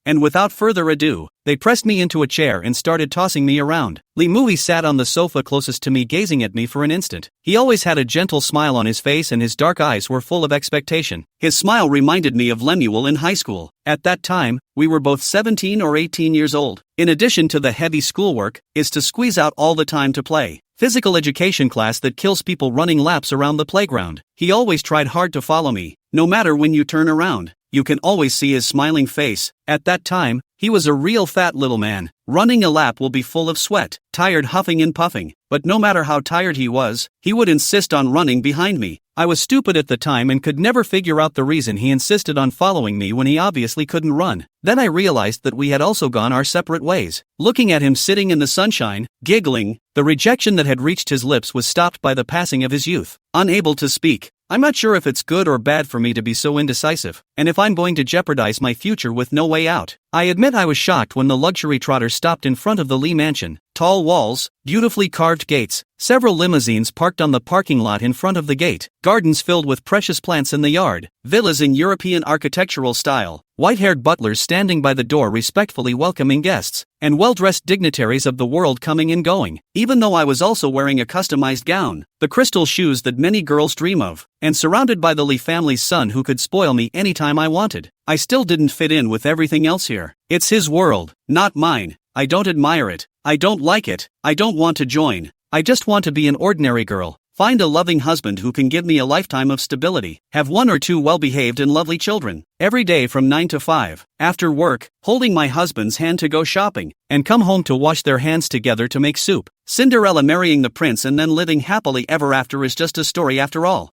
and without further ado, they pressed me into a chair and started tossing me around. Lee Mui sat on the sofa closest to me, gazing at me for an instant. He always had a gentle smile on his face and his dark eyes were full of expectation. His smile reminded me of Lemuel in high school. At that time, we were both 17 or 18 years old. In addition to the heavy schoolwork, is to squeeze out all the time to play. Physical education class that kills people running laps around the playground. He always tried hard to follow me. No matter when you turn around, you can always see his smiling face. At that time, he was a real fat little man. Running a lap will be full of sweat, tired, huffing and puffing. But no matter how tired he was, he would insist on running behind me. I was stupid at the time and could never figure out the reason he insisted on following me when he obviously couldn't run. Then I realized that we had also gone our separate ways. Looking at him sitting in the sunshine, giggling, the rejection that had reached his lips was stopped by the passing of his youth. Unable to speak. I'm not sure if it's good or bad for me to be so indecisive, and if I'm going to jeopardize my future with no way out. I admit I was shocked when the luxury trotter stopped in front of the Lee mansion. Tall walls, beautifully carved gates, several limousines parked on the parking lot in front of the gate, gardens filled with precious plants in the yard, villas in European architectural style, white-haired butlers standing by the door respectfully welcoming guests, and well-dressed dignitaries of the world coming and going. Even though I was also wearing a customized gown, the crystal shoes that many girls dream of, and surrounded by the Lee family's son who could spoil me anytime I wanted, I still didn't fit in with everything else here. It's his world, not mine. I don't admire it. I don't like it. I don't want to join. I just want to be an ordinary girl. Find a loving husband who can give me a lifetime of stability. Have one or two well-behaved and lovely children. Every day from 9 to 5. After work, holding my husband's hand to go shopping. And come home to wash their hands together to make soup. Cinderella marrying the prince and then living happily ever after is just a story after all.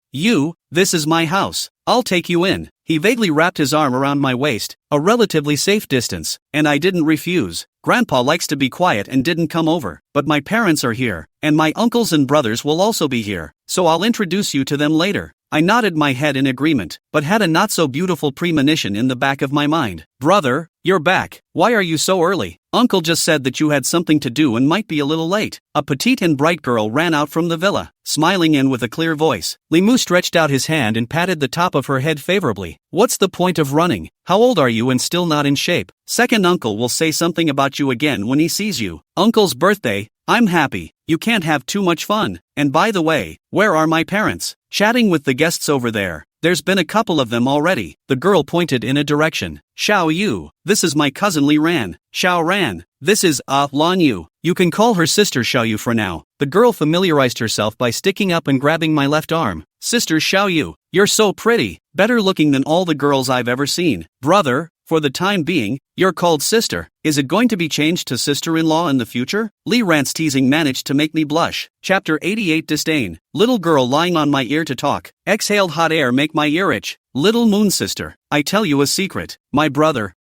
This is my house. I'll take you in. He vaguely wrapped his arm around my waist, a relatively safe distance, and I didn't refuse. Grandpa likes to be quiet and didn't come over, but my parents are here, and my uncles and brothers will also be here, so I'll introduce you to them later. I nodded my head in agreement, but had a not-so-beautiful premonition in the back of my mind. Brother, you're back. Why are you so early? Uncle just said that you had something to do and might be a little late. A petite and bright girl ran out from the villa, smiling in with a clear voice. Lee Mu stretched out his hand and patted the top of her head favorably. What's the point of running? How old are you and still not in shape? Second uncle will say something about you again when he sees you. Uncle's birthday. I'm happy. You can't have too much fun. And by the way, where are my parents? Chatting with the guests over there. There's been a couple of them already. The girl pointed in a direction. Xiao Yu. This is my cousin Li Ran. Xiao Ran. This is, Lan Yu. You can call her sister Xiao Yu for now. The girl familiarized herself by sticking up and grabbing my left arm. Sister Xiao Yu. You're so pretty. Better looking than all the girls I've ever seen. Brother, for the time being, you're called sister. Is it going to be changed to sister-in-law in the future? Li Ran's teasing managed to make me blush. Chapter 88 Disdain. Little girl lying on my ear to talk. Exhaled hot air make my ear itch. Little moon sister. I tell you a secret. My brother,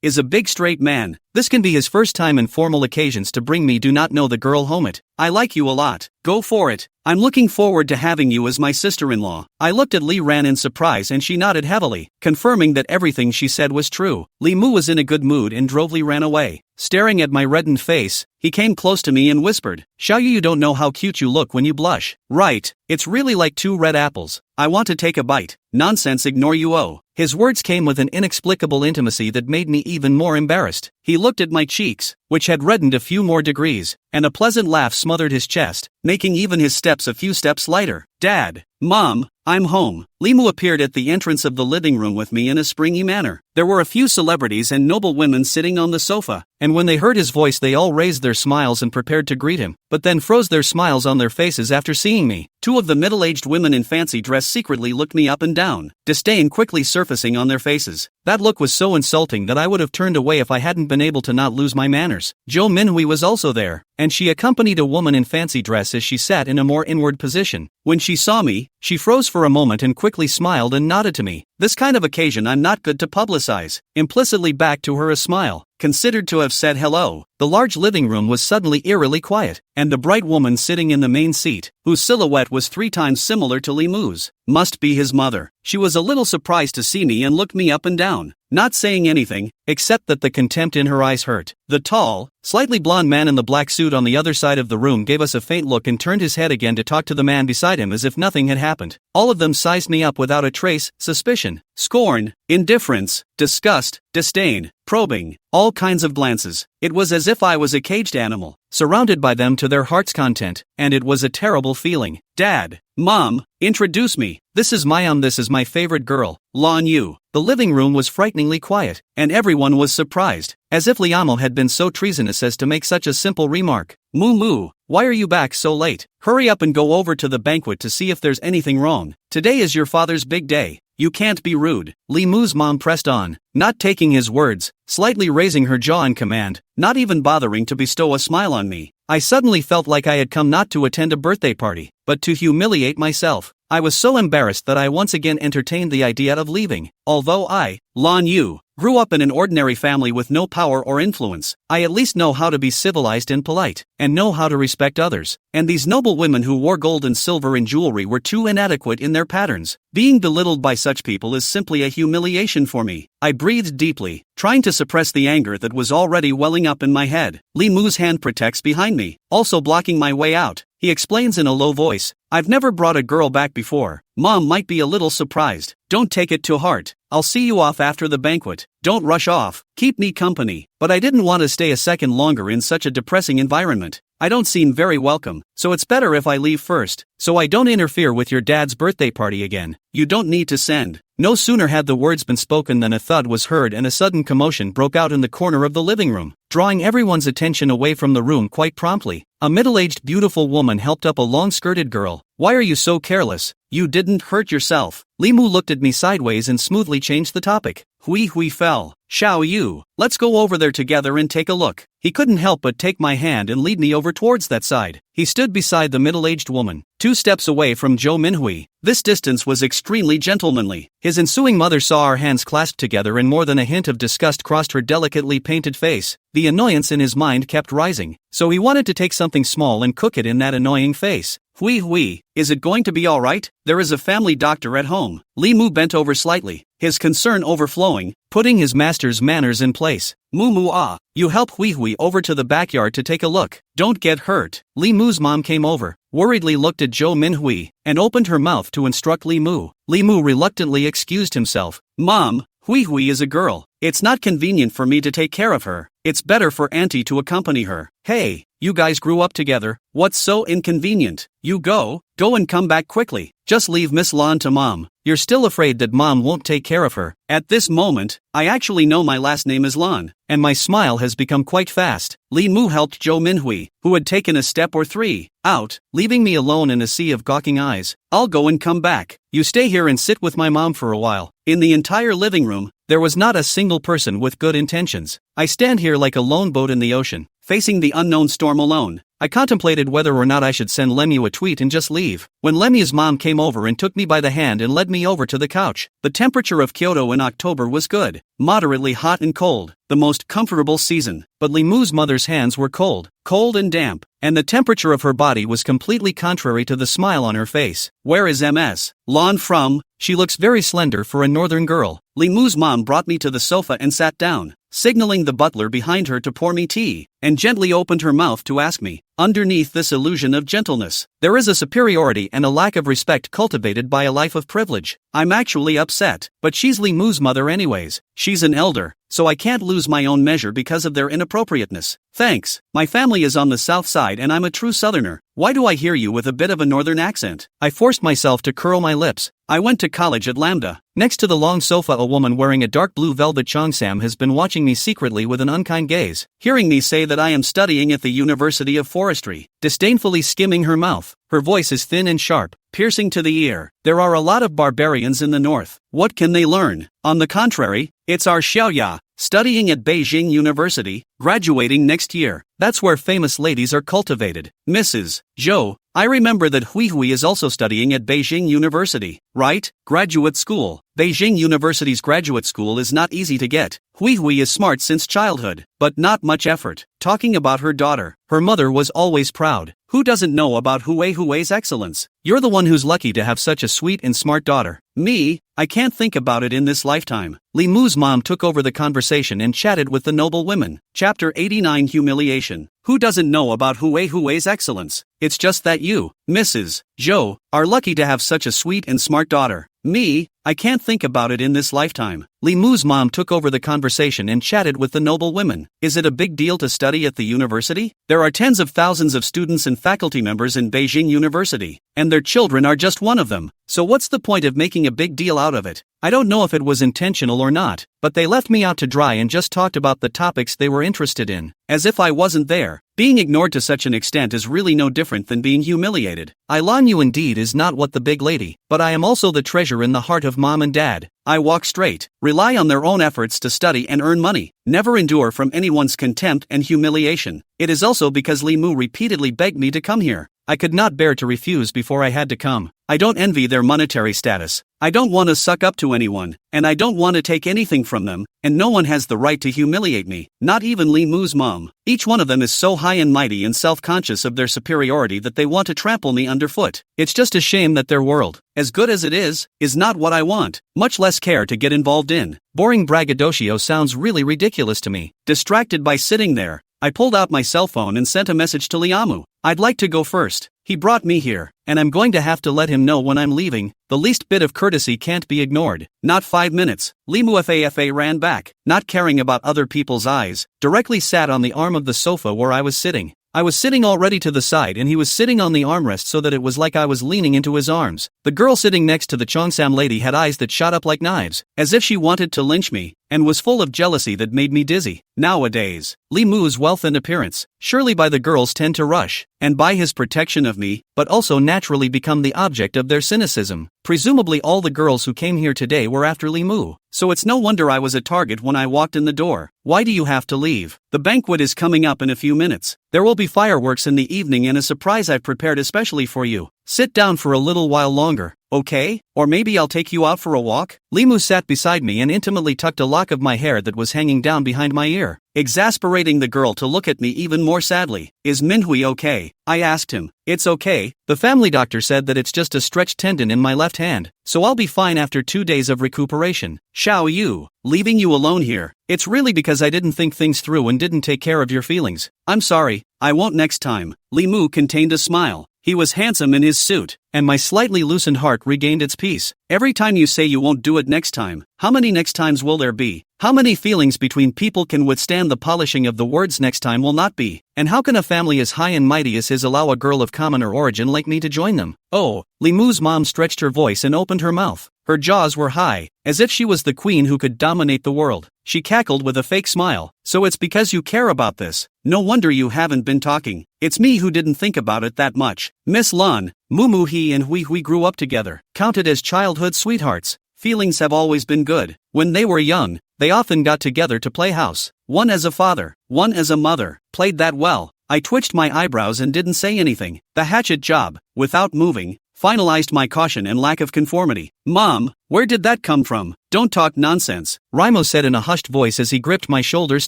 is a big straight man. This can be his first time in formal occasions to bring me do not know the girl home it. I like you a lot. Go for it. I'm looking forward to having you as my sister-in-law. I looked at Li Ran in surprise and she nodded heavily, confirming that everything she said was true. Li Mu was in a good mood and drove Li Ran away. Staring at my reddened face, he came close to me and whispered, Xiao Yu, you don't know how cute you look when you blush. Right, it's really like two red apples. I want to take a bite. Nonsense, ignore you. His words came with an inexplicable intimacy that made me even more embarrassed. He looked at my cheeks, which had reddened a few more degrees, and a pleasant laugh smothered his chest, making even his steps a few steps lighter. Dad, Mom, I'm home. Li Mu appeared at the entrance of the living room with me in a springy manner. There were a few celebrities and noble women sitting on the sofa, and when they heard his voice they all raised their smiles and prepared to greet him, but then froze their smiles on their faces after seeing me. Two of the middle-aged women in fancy dress secretly looked me up and down, disdain quickly surfacing on their faces. That look was so insulting that I would have turned away if I hadn't been able to not lose my manners. Jo Minhui was also there, and she accompanied a woman in fancy dress as she sat in a more inward position. When she saw me, she froze for a moment and quickly smiled and nodded to me. This kind of occasion I'm not good to publicize. Implicitly back to her a smile, considered to have said hello. The large living room was suddenly eerily quiet, and the bright woman sitting in the main seat, whose silhouette was 3 times similar to Li Mu's. Must be his mother. She was a little surprised to see me and looked me up and down, not saying anything, except that the contempt in her eyes hurt. The tall, slightly blonde man in the black suit on the other side of the room gave us a faint look and turned his head again to talk to the man beside him as if nothing had happened. All of them sized me up without a trace, suspicion, scorn, indifference, disgust, disdain, probing, all kinds of glances. It was as if I was a caged animal, surrounded by them to their heart's content, and it was a terrible feeling. Dad, Mom, introduce me. This is my favorite girl, Lan Yu. The living room was frighteningly quiet, and everyone was surprised, as if Liamo had been so treasonous as to make such a simple remark. Moo, why are you back so late? Hurry up and go over to the banquet to see if there's anything wrong. Today is your father's big day. You can't be rude. Li Mu's mom pressed on, not taking his words, slightly raising her jaw in command, not even bothering to bestow a smile on me. I suddenly felt like I had come not to attend a birthday party, but to humiliate myself. I was so embarrassed that I once again entertained the idea of leaving. Although I, Lan Yu, grew up in an ordinary family with no power or influence, I at least know how to be civilized and polite, and know how to respect others. And these noble women who wore gold and silver in jewelry were too inadequate in their patterns. Being belittled by such people is simply a humiliation for me. I breathed deeply, trying to suppress the anger that was already welling up in my head. Li Mu's hand protects behind me, also blocking my way out. He explains in a low voice, I've never brought a girl back before. Mom might be a little surprised. Don't take it to heart. I'll see you off after the banquet. Don't rush off. Keep me company. But I didn't want to stay a second longer in such a depressing environment. I don't seem very welcome, so it's better if I leave first, so I don't interfere with your dad's birthday party again. You don't need to send. No sooner had the words been spoken than a thud was heard and a sudden commotion broke out in the corner of the living room, drawing everyone's attention away from the room quite promptly. A middle-aged beautiful woman helped up a long-skirted girl. Why are you so careless? You didn't hurt yourself. Li Mu looked at me sideways and smoothly changed the topic. Hui fell. Xiao Yu, let's go over there together and take a look. He couldn't help but take my hand and lead me over towards that side. He stood beside the middle-aged woman, 2 steps away from Zhou Minhui. This distance was extremely gentlemanly. His ensuing mother saw our hands clasped together and more than a hint of disgust crossed her delicately painted face. The annoyance in his mind kept rising, so he wanted to take something small and cook it in that annoying face. Hui, is it going to be alright? There is a family doctor at home. Li Mu bent over slightly, his concern overflowing, putting his master's manners in place. Mu, you help Hui over to the backyard to take a look. Don't get hurt. Li Mu's mom came over, worriedly looked at Zhou Minhui, and opened her mouth to instruct Li Mu. Li Mu reluctantly excused himself. Mom, Hui is a girl. It's not convenient for me to take care of her. It's better for Auntie to accompany her. Hey, you guys grew up together. What's so inconvenient? You go and come back quickly. Just leave Miss Lan to Mom. You're still afraid that Mom won't take care of her. At this moment, I actually know my last name is Lan, and my smile has become quite fast. Li Mu helped Zhou Minhui, who had taken a step or 3, out, leaving me alone in a sea of gawking eyes. I'll go and come back. You stay here and sit with my mom for a while. In the entire living room, there was not a single person with good intentions. I stand here like a lone boat in the ocean, facing the unknown storm alone. I contemplated whether or not I should send Lemieux a tweet and just leave, when Lemieux's mom came over and took me by the hand and led me over to the couch. The temperature of Kyoto in October was good, moderately hot and cold, the most comfortable season, but Li Mu's mother's hands were cold and damp, and the temperature of her body was completely contrary to the smile on her face. Where is Ms. Lan from? She looks very slender for a northern girl. Li Mu's mom brought me to the sofa and sat down, signaling the butler behind her to pour me tea, and gently opened her mouth to ask me. Underneath this illusion of gentleness, there is a superiority and a lack of respect cultivated by a life of privilege. I'm actually upset, but she's Li Mu's mother anyways. She's an elder, so I can't lose my own measure because of their inappropriateness. Thanks. My family is on the south side and I'm a true southerner. Why do I hear you with a bit of a northern accent? I forced myself to curl my lips. I went to college at Lambda. Next to the long sofa, a woman wearing a dark blue velvet cheongsam has been watching me secretly with an unkind gaze, hearing me say that I am studying at the University of Forestry, disdainfully skimming her mouth. Her voice is thin and sharp, piercing to the ear. There are a lot of barbarians in the north. What can they learn? On the contrary, it's our Xiaoya, studying at Beijing University, graduating next year. That's where famous ladies are cultivated. Mrs. Zhou, I remember that Hui is also studying at Beijing University, right? Graduate school. Beijing University's graduate school is not easy to get. Hui is smart since childhood, but not much effort. Talking about her daughter, her mother was always proud. Who doesn't know about Hui's excellence? You're the one who's lucky to have such a sweet and smart daughter. Me? I can't think about it in this lifetime. Li Mu's mom took over the conversation and chatted with the noble women. Chapter 89 Humiliation. Who doesn't know about Hui's excellence? It's just that you, Mrs. Zhou, are lucky to have such a sweet and smart daughter. Me? I can't think about it in this lifetime. Li Mu's mom took over the conversation and chatted with the noble women. Is it a big deal to study at the university? There are tens of thousands of students and faculty members in Beijing University, and their children are just one of them. So what's the point of making a big deal out of it? I don't know if it was intentional or not, but they left me out to dry and just talked about the topics they were interested in, as if I wasn't there. Being ignored to such an extent is really no different than being humiliated. Lan Yu indeed is not what the big lady, but I am also the treasure in the heart of mom and dad. I walk straight, rely on their own efforts to study and earn money, never endure from anyone's contempt and humiliation. It is also because Li Mu repeatedly begged me to come here. I could not bear to refuse before I had to come. I don't envy their monetary status. I don't want to suck up to anyone, and I don't want to take anything from them, and no one has the right to humiliate me, not even Li Mu's mom. Each one of them is so high and mighty and self-conscious of their superiority that they want to trample me underfoot. It's just a shame that their world, as good as it is not what I want, much less care to get involved in. Boring braggadocio sounds really ridiculous to me. Distracted by sitting there, I pulled out my cell phone and sent a message to Liamu. I'd like to go first. He brought me here, and I'm going to have to let him know when I'm leaving. The least bit of courtesy can't be ignored. Not 5 minutes. Limu Fafa ran back, not caring about other people's eyes, directly sat on the arm of the sofa where I was sitting. I was sitting already to the side and he was sitting on the armrest so that it was like I was leaning into his arms. The girl sitting next to the Cheongsam lady had eyes that shot up like knives, as if she wanted to lynch me, and was full of jealousy that made me dizzy. Nowadays, Li Mu's wealth and appearance, surely by the girls tend to rush, and by his protection of me, but also naturally become the object of their cynicism. Presumably all the girls who came here today were after Li Mu, so it's no wonder I was a target when I walked in the door. Why do you have to leave? The banquet is coming up in a few minutes. There will be fireworks in the evening and a surprise I've prepared especially for you. Sit down for a little while longer, okay? Or maybe I'll take you out for a walk? Li Mu sat beside me and intimately tucked a lock of my hair that was hanging down behind my ear, exasperating the girl to look at me even more sadly. Is Minhui okay? I asked him. It's okay. The family doctor said that it's just a stretched tendon in my left hand, so I'll be fine after 2 days of recuperation. Xiao Yu, leaving you alone here. It's really because I didn't think things through and didn't take care of your feelings. I'm sorry, I won't next time. Li Mu contained a smile. He was handsome in his suit, and my slightly loosened heart regained its peace. Every time you say you won't do it next time, how many next times will there be? How many feelings between people can withstand the polishing of the words next time will not be? And how can a family as high and mighty as his allow a girl of commoner origin like me to join them? Oh, Li Mu's mom stretched her voice and opened her mouth. Her jaws were high, as if she was the queen who could dominate the world. She cackled with a fake smile. So it's because you care about this. No wonder you haven't been talking. It's me who didn't think about it that much. Miss Lan, Mumu he and Hui grew up together, counted as childhood sweethearts. Feelings have always been good. When they were young, they often got together to play house. One as a father, one as a mother, played that well. I twitched my eyebrows and didn't say anything. The hatchet job, without moving, finalized my caution and lack of conformity. Mom, where did that come from? Don't talk nonsense, Raimo said in a hushed voice as he gripped my shoulders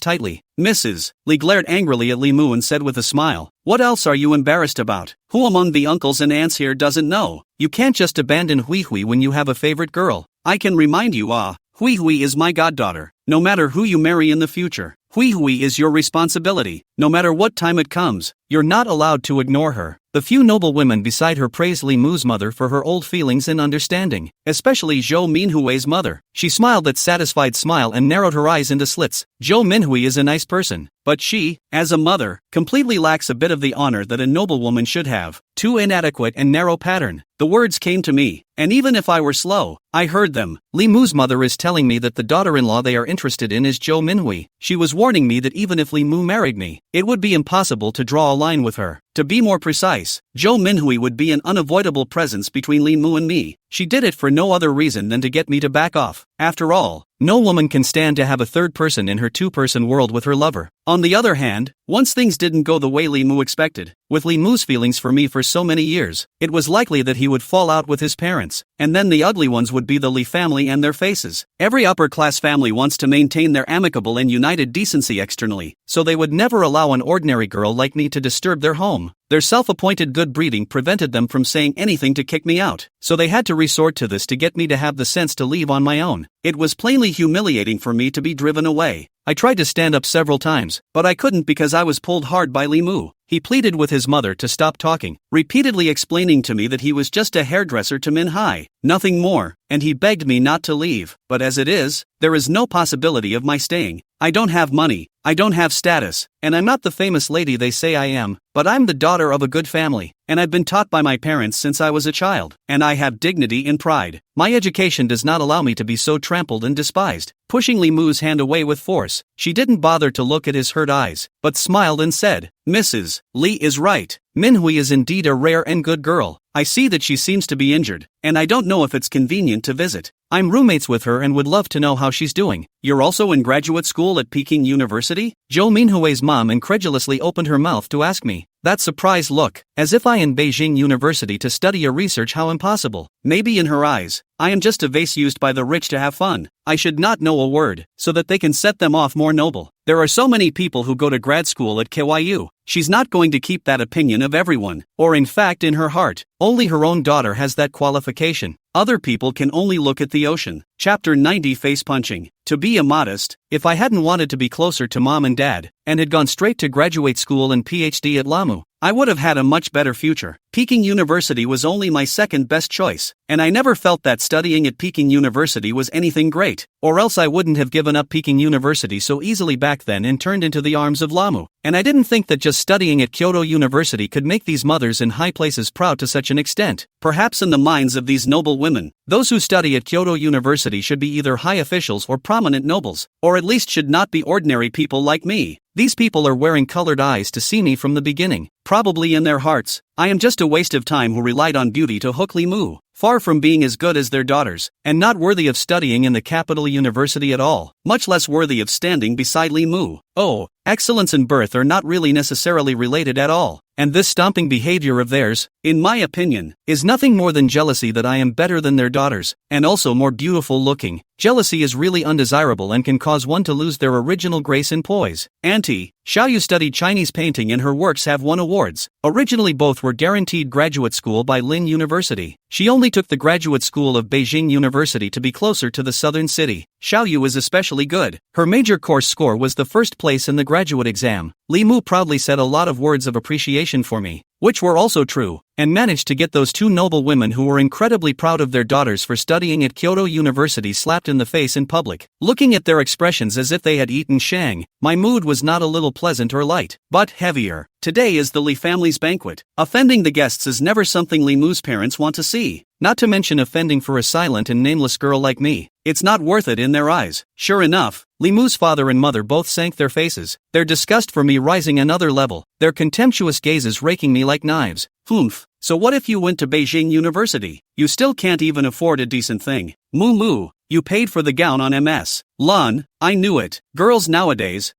tightly. Mrs. Li glared angrily at Li Mu and said with a smile, what else are you embarrassed about? Who among the uncles and aunts here doesn't know? You can't just abandon Hui when you have a favorite girl. I can remind you, Hui is my goddaughter. No matter who you marry in the future, Hui is your responsibility. No matter what time it comes, you're not allowed to ignore her. The few noble women beside her praised Li Mu's mother for her old feelings and understanding, especially Zhou Minhui's mother. She smiled that satisfied smile and narrowed her eyes into slits. Zhou Minhui is a nice person, but she, as a mother, completely lacks a bit of the honor that a noble woman should have. Too inadequate and narrow pattern. The words came to me, and even if I were slow, I heard them. Li Mu's mother is telling me that the daughter-in-law they are interested in is Zhou Minhui. She was warning me that even if Li Mu married me, it would be impossible to draw a line with her. To be more precise, Jo Minhui would be an unavoidable presence between Li Mu and me. She did it for no other reason than to get me to back off. After all, no woman can stand to have a third person in her two-person world with her lover. On the other hand, once things didn't go the way Li Mu expected, with Li Mu's feelings for me for so many years, it was likely that he would fall out with his parents, and then the ugly ones would be the Li family and their faces. Every upper-class family wants to maintain their amicable and united decency externally, so they would never allow an ordinary girl like me to disturb their home. Their self-appointed good breeding prevented them from saying anything to kick me out, so they had to resort to this to get me to have the sense to leave on my own. It was plainly humiliating for me to be driven away. I tried to stand up several times, but I couldn't because I was pulled hard by Li Mu. He pleaded with his mother to stop talking, repeatedly explaining to me that he was just a hairdresser to Manhwa, nothing more, and he begged me not to leave. But as it is, there is no possibility of my staying. I don't have money, I don't have status, and I'm not the famous lady they say I am, but I'm the daughter of a good family, and I've been taught by my parents since I was a child, and I have dignity and pride. My education does not allow me to be so trampled and despised. Pushing Li Mu's hand away with force, she didn't bother to look at his hurt eyes, but smiled and said, "Mrs. Li is right. Minhui is indeed a rare and good girl. I see that she seems to be injured, and I don't know if it's convenient to visit. I'm roommates with her and would love to know how she's doing." "You're also in graduate school at Peking University?" Jo Minhui's mom incredulously opened her mouth to ask me. That surprised look, as if I in Beijing University to study or research, how impossible. Maybe in her eyes, I am just a vase used by the rich to have fun. I should not know a word, so that they can set them off more noble. There are so many people who go to grad school at KYU. She's not going to keep that opinion of everyone, or in fact in her heart. Only her own daughter has that qualification. Other people can only look at the ocean. Chapter 90 Face Punching. To be immodest, if I hadn't wanted to be closer to mom and dad, and had gone straight to graduate school and PhD at LAMU, I would have had a much better future. Peking University was only my second best choice, and I never felt that studying at Peking University was anything great, or else I wouldn't have given up Peking University so easily back then and turned into the arms of LAMU. And I didn't think that just studying at Kyoto University could make these mothers in high places proud to such an extent. Perhaps in the minds of these noble women, those who study at Kyoto University should be either high officials or prominent nobles, or at least should not be ordinary people like me. These people are wearing colored eyes to see me from the beginning. Probably in their hearts, I am just a waste of time who relied on beauty to hook Li Mu, far from being as good as their daughters, and not worthy of studying in the capital university at all, much less worthy of standing beside Li Mu. Oh, excellence and birth are not really necessarily related at all, and this stomping behavior of theirs, in my opinion, is nothing more than jealousy that I am better than their daughters, and also more beautiful looking. Jealousy is really undesirable and can cause one to lose their original grace and poise. Auntie Xiaoyu studied Chinese painting and her works have won awards. Originally both were guaranteed graduate school by Lin University. She only took the graduate school of Beijing University to be closer to the southern city. Xiaoyu is especially good. Her major course score was the first place in the graduate exam. Li Mu proudly said a lot of words of appreciation for me, which were also true, and managed to get those two noble women who were incredibly proud of their daughters for studying at Kyoto University slapped in the face in public. Looking at their expressions as if they had eaten shang, my mood was not a little pleasant or light, but heavier. Today is the Li family's banquet. Offending the guests is never something Li Mu's parents want to see, not to mention offending for a silent and nameless girl like me. It's not worth it in their eyes. Sure enough, Li Mu's father and mother both sank their faces, their disgust for me rising another level, their contemptuous gazes raking me like knives. Humph. So what if you went to Beijing University? You still can't even afford a decent thing. Moo, you paid for the gown on MS. Lun, I knew it. Girls nowadays,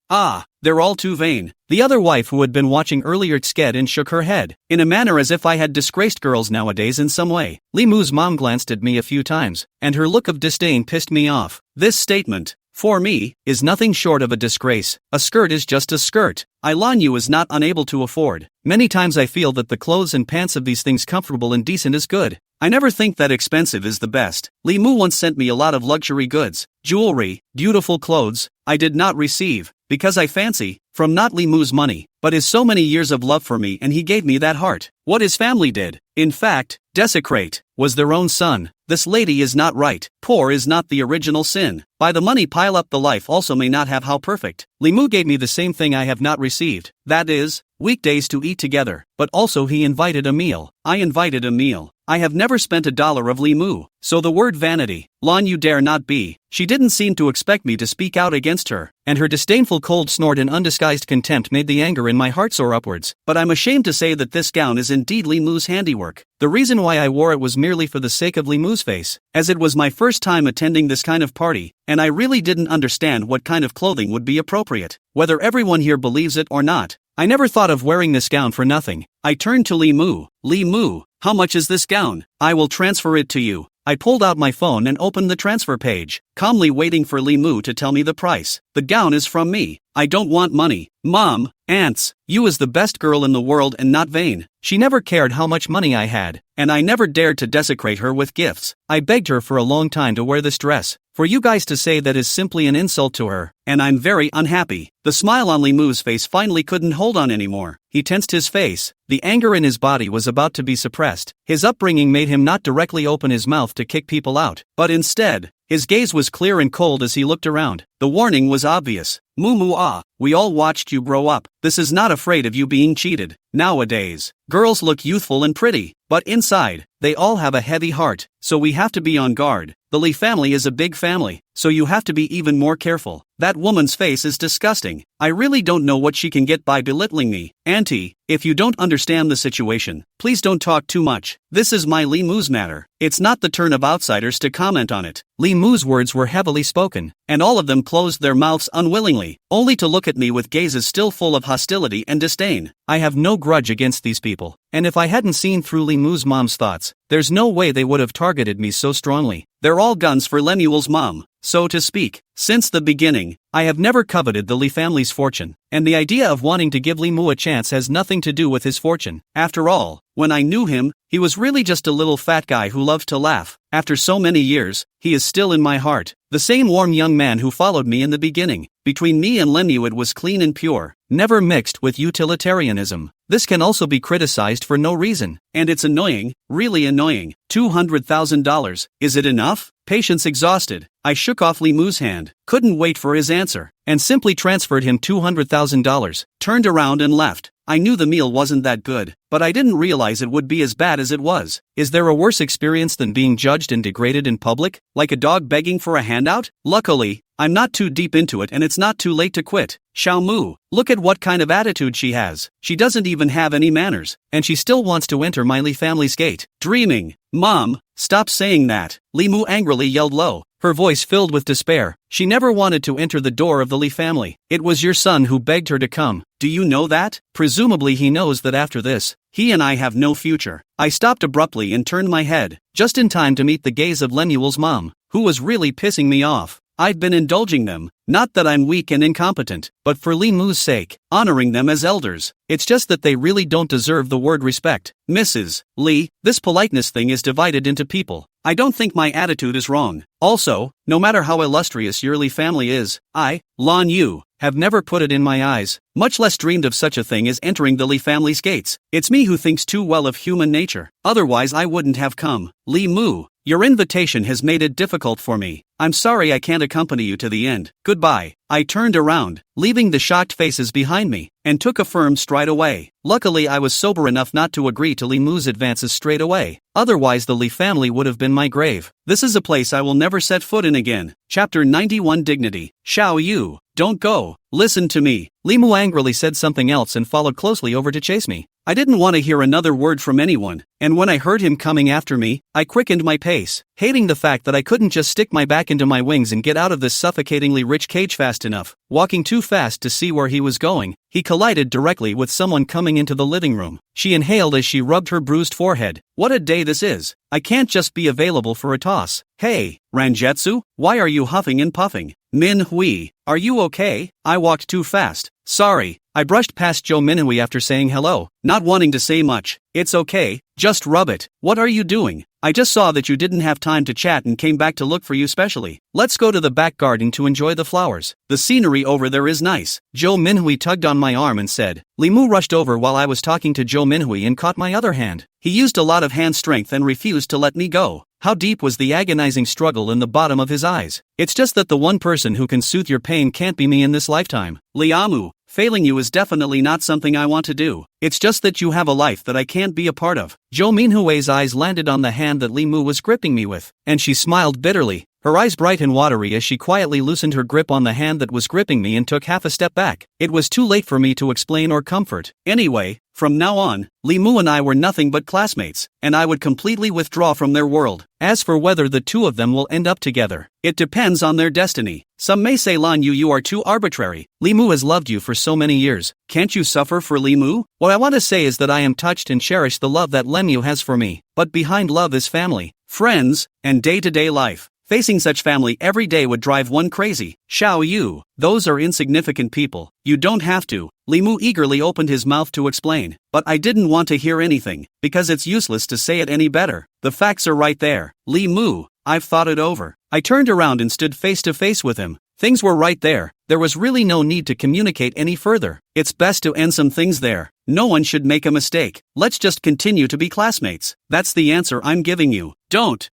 they're all too vain. The other wife who had been watching earlier sked and shook her head, in a manner as if I had disgraced girls nowadays in some way. Li Mu's mom glanced at me a few times, and her look of disdain pissed me off. This statement, for me, is nothing short of a disgrace. A skirt is just a skirt. Lan Yu is not unable to afford. Many times I feel that the clothes and pants of these things comfortable and decent is good. I never think that expensive is the best. Li Mu once sent me a lot of luxury goods, jewelry, beautiful clothes. I did not receive, because I fancy, from not Li Mu's money, but his so many years of love for me, and he gave me that heart. What his family did, in fact, desecrate, was their own son. This lady is not right. Poor is not the original sin. By the money pile up the life also may not have how perfect. Li Mu gave me the same thing I have not received, that is, weekdays to eat together, but also he invited a meal. I invited a meal. I have never spent $1 of Li Mu, so the word vanity, Lan you dare not be. She didn't seem to expect me to speak out against her, and her disdainful cold snort and undisguised contempt made the anger in my heart soar upwards. But I'm ashamed to say that this gown is indeed Li Mu's handiwork. The reason why I wore it was merely for the sake of Li Mu's face, as it was my first time attending this kind of party, and I really didn't understand what kind of clothing would be appropriate. Whether everyone here believes it or not, I never thought of wearing this gown for nothing. I turned to Li Mu. Li Mu, how much is this gown? I will transfer it to you. I pulled out my phone and opened the transfer page, calmly waiting for Li Mu to tell me the price. The gown is from me. I don't want money. Mom, aunts, you is the best girl in the world and not vain. She never cared how much money I had, and I never dared to desecrate her with gifts. I begged her for a long time to wear this dress. For you guys to say that is simply an insult to her, and I'm very unhappy. The smile on Li Mu's face finally couldn't hold on anymore. He tensed his face. The anger in his body was about to be suppressed. His upbringing made him not directly open his mouth to kick people out, but instead, his gaze was clear and cold as he looked around. The warning was obvious. Moo ah, we all watched you grow up. This is not afraid of you being cheated. Nowadays, girls look youthful and pretty, but inside, they all have a heavy heart, so we have to be on guard. The Li family is a big family, so you have to be even more careful. That woman's face is disgusting. I really don't know what she can get by belittling me. Auntie, if you don't understand the situation, please don't talk too much. This is my Li Mu's matter. It's not the turn of outsiders to comment on it. Li Mu's words were heavily spoken, and all of them closed their mouths unwillingly, only to look at me with gazes still full of hostility and disdain. I have no grudge against these people, and if I hadn't seen through Li Mu's mom's thoughts, there's no way they would have targeted me so strongly. They're all guns for Lemuel's mom, so to speak. Since the beginning, I have never coveted the Li family's fortune, and the idea of wanting to give Li Mu a chance has nothing to do with his fortune. After all, when I knew him, he was really just a little fat guy who loved to laugh. After so many years, he is still in my heart. The same warm young man who followed me in the beginning. Between me and Lenu it was clean and pure, never mixed with utilitarianism. This can also be criticized for no reason, and it's annoying, really annoying. $200,000, is it enough? Patience exhausted, I shook off Li Mu's hand, couldn't wait for his answer, and simply transferred him $200,000, turned around and left. I knew the meal wasn't that good, but I didn't realize it would be as bad as it was. Is there a worse experience than being judged and degraded in public, like a dog begging for a handout? Luckily, I'm not too deep into it and it's not too late to quit. Xiao Mu, look at what kind of attitude she has. She doesn't even have any manners, and she still wants to enter my Li family's gate. Dreaming. Mom, stop saying that. Li Mu angrily yelled low, her voice filled with despair. She never wanted to enter the door of the Li family. It was your son who begged her to come. Do you know that? Presumably he knows that after this, he and I have no future. I stopped abruptly and turned my head, just in time to meet the gaze of Lemuel's mom, who was really pissing me off. I've been indulging them, not that I'm weak and incompetent, but for Li Mu's sake, honoring them as elders. It's just that they really don't deserve the word respect. Mrs. Li, this politeness thing is divided into people. I don't think my attitude is wrong. Also, no matter how illustrious your Li family is, I, Lan Yu, have never put it in my eyes, much less dreamed of such a thing as entering the Li family's gates. It's me who thinks too well of human nature. Otherwise I wouldn't have come. Li Mu, your invitation has made it difficult for me. I'm sorry I can't accompany you to the end. Goodbye. I turned around, leaving the shocked faces behind me, and took a firm stride away. Luckily I was sober enough not to agree to Li Mu's advances straight away. Otherwise the Li family would have been my grave. This is a place I will never set foot in again. Chapter 91 Dignity. Xiao Yu, don't go. Listen to me. Li Mu angrily said something else and followed closely over to chase me. I didn't want to hear another word from anyone, and when I heard him coming after me, I quickened my pace, hating the fact that I couldn't just stick my back into my wings and get out of this suffocatingly rich cage fast enough. Walking too fast to see where he was going, he collided directly with someone coming into the living room. She inhaled as she rubbed her bruised forehead. What a day this is. I can't just be available for a toss. Hey, Ranjetsu, why are you huffing and puffing? Min Hui, are you okay? I walked too fast. Sorry. I brushed past Joe Minhui after saying hello, not wanting to say much. It's okay, just rub it. What are you doing? I just saw that you didn't have time to chat and came back to look for you specially. Let's go to the back garden to enjoy the flowers. The scenery over there is nice. Joe Minhui tugged on my arm and said. Li Mu rushed over while I was talking to Joe Minhui and caught my other hand. He used a lot of hand strength and refused to let me go. How deep was the agonizing struggle in the bottom of his eyes? It's just that the one person who can soothe your pain can't be me in this lifetime. Liamu, Failing you is definitely not something I want to do. It's just that you have a life that I can't be a part of. Jo Minhue's eyes landed on the hand that Li Mu was gripping me with, and she smiled bitterly, her eyes bright and watery as she quietly loosened her grip on the hand that was gripping me and took half a step back. It was too late for me to explain or comfort. Anyway, from now on, Li Mu and I were nothing but classmates, and I would completely withdraw from their world. As for whether the two of them will end up together, it depends on their destiny. Some may say Lan Yu, you are too arbitrary. Li Mu has loved you for so many years. Can't you suffer for Li Mu? What I want to say is that I am touched and cherish the love that Len Yu has for me. But behind love is family, friends, and day-to-day life. Facing such family every day would drive one crazy. Xiao Yu, those are insignificant people. You don't have to. Li Mu eagerly opened his mouth to explain, but I didn't want to hear anything, because it's useless to say it any better. The facts are right there. Li Mu, I've thought it over. I turned around and stood face to face with him. Things were right there. There was really no need to communicate any further. It's best to end some things there. No one should make a mistake. Let's just continue to be classmates. That's the answer I'm giving you. Don't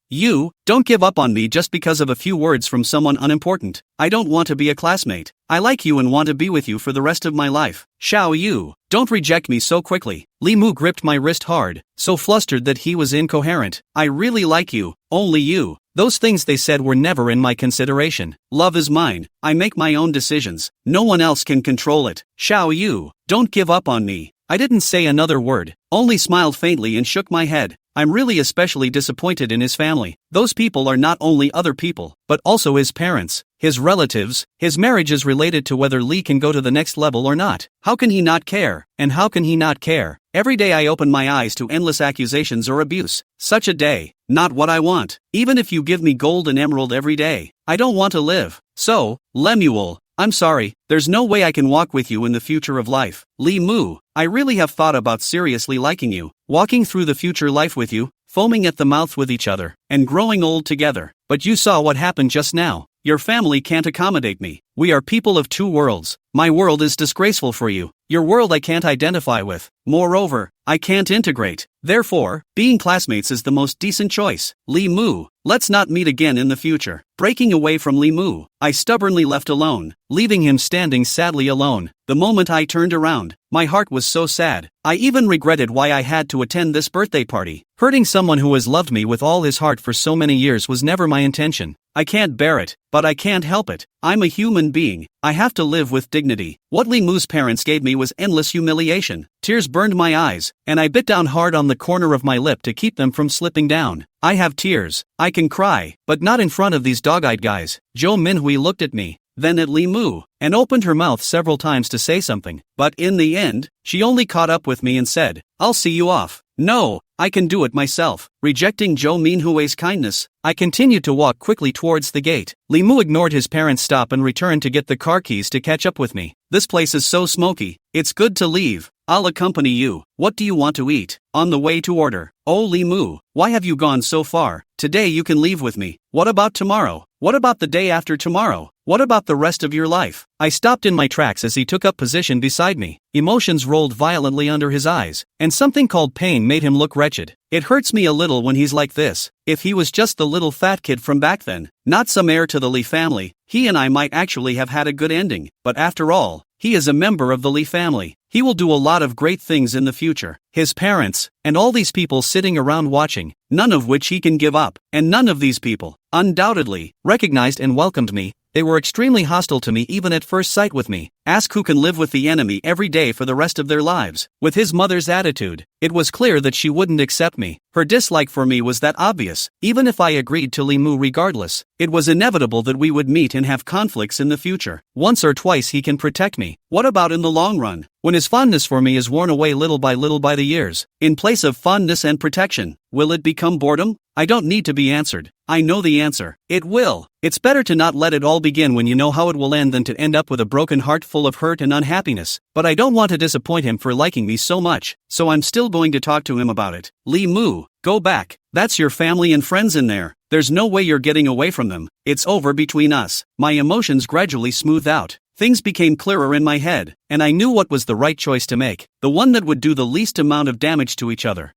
give up on me just because of a few words from someone unimportant. I don't want to be a classmate. I like you and want to be with you for the rest of my life. Xiao Yu, don't reject me so quickly. Li Mu gripped my wrist hard, so flustered that he was incoherent. I really like you, only you. Those things they said were never in my consideration. Love is mine. I make my own decisions. No one else can control it. Xiao Yu, don't give up on me. I didn't say another word, only smiled faintly and shook my head. I'm really especially disappointed in his family. Those people are not only other people, but also his parents, his relatives. His marriage is related to whether Li can go to the next level or not. How can he not care? And how can he not care? Every day I open my eyes to endless accusations or abuse. Such a day. Not what I want. Even if you give me gold and emerald every day, I don't want to live. So, Lemuel, I'm sorry, there's no way I can walk with you in the future of life. Li Mu, I really have thought about seriously liking you, walking through the future life with you, foaming at the mouth with each other, and growing old together. But you saw what happened just now. Your family can't accommodate me. We are people of two worlds. My world is disgraceful for you. Your world I can't identify with. Moreover, I can't integrate. Therefore, being classmates is the most decent choice. Li Mu, let's not meet again in the future. Breaking away from Li Mu, I stubbornly left alone, leaving him standing sadly alone. The moment I turned around, my heart was so sad. I even regretted why I had to attend this birthday party. Hurting someone who has loved me with all his heart for so many years was never my intention. I can't bear it, but I can't help it. I'm a human being. I have to live with dignity. What Li Mu's parents gave me was endless humiliation. Tears burned my eyes, and I bit down hard on the corner of my lip to keep them from slipping down. I have tears. I can cry, but not in front of these dog-eyed guys. Jo Minhui looked at me, then at Li Mu, and opened her mouth several times to say something. But in the end, she only caught up with me and said, I'll see you off. No, I can do it myself. Rejecting Jo Minhue's kindness, I continued to walk quickly towards the gate. Li Mu ignored his parents' stop and returned to get the car keys to catch up with me. This place is so smoky. It's good to leave. I'll accompany you. What do you want to eat? On the way to order. Oh Li Mu, why have you gone so far? Today you can leave with me. What about tomorrow? What about the day after tomorrow? What about the rest of your life? I stopped in my tracks as he took up position beside me. Emotions rolled violently under his eyes, and something called pain made him look wretched. It hurts me a little when he's like this. If he was just the little fat kid from back then, not some heir to the Li family, he and I might actually have had a good ending. But after all, he is a member of the Li family. He will do a lot of great things in the future. His parents, and all these people sitting around watching, none of which he can give up, and none of these people, undoubtedly, recognized and welcomed me. They were extremely hostile to me even at first sight with me. Ask who can live with the enemy every day for the rest of their lives. With his mother's attitude, it was clear that she wouldn't accept me. Her dislike for me was that obvious. Even if I agreed to Li Mu regardless, it was inevitable that we would meet and have conflicts in the future. Once or twice he can protect me. What about in the long run? When his fondness for me is worn away little by the years, in place of fondness and protection, will it become boredom? I don't need to be answered. I know the answer. It will. It's better to not let it all begin when you know how it will end than to end up with a broken heart full of hurt and unhappiness. But I don't want to disappoint him for liking me so much, so I'm still going to talk to him about it. Li Mu, go back. That's your family and friends in there. There's no way you're getting away from them. It's over between us. My emotions gradually smoothed out. Things became clearer in my head. and I knew what was the right choice to make, the one that would do the least amount of damage to each other.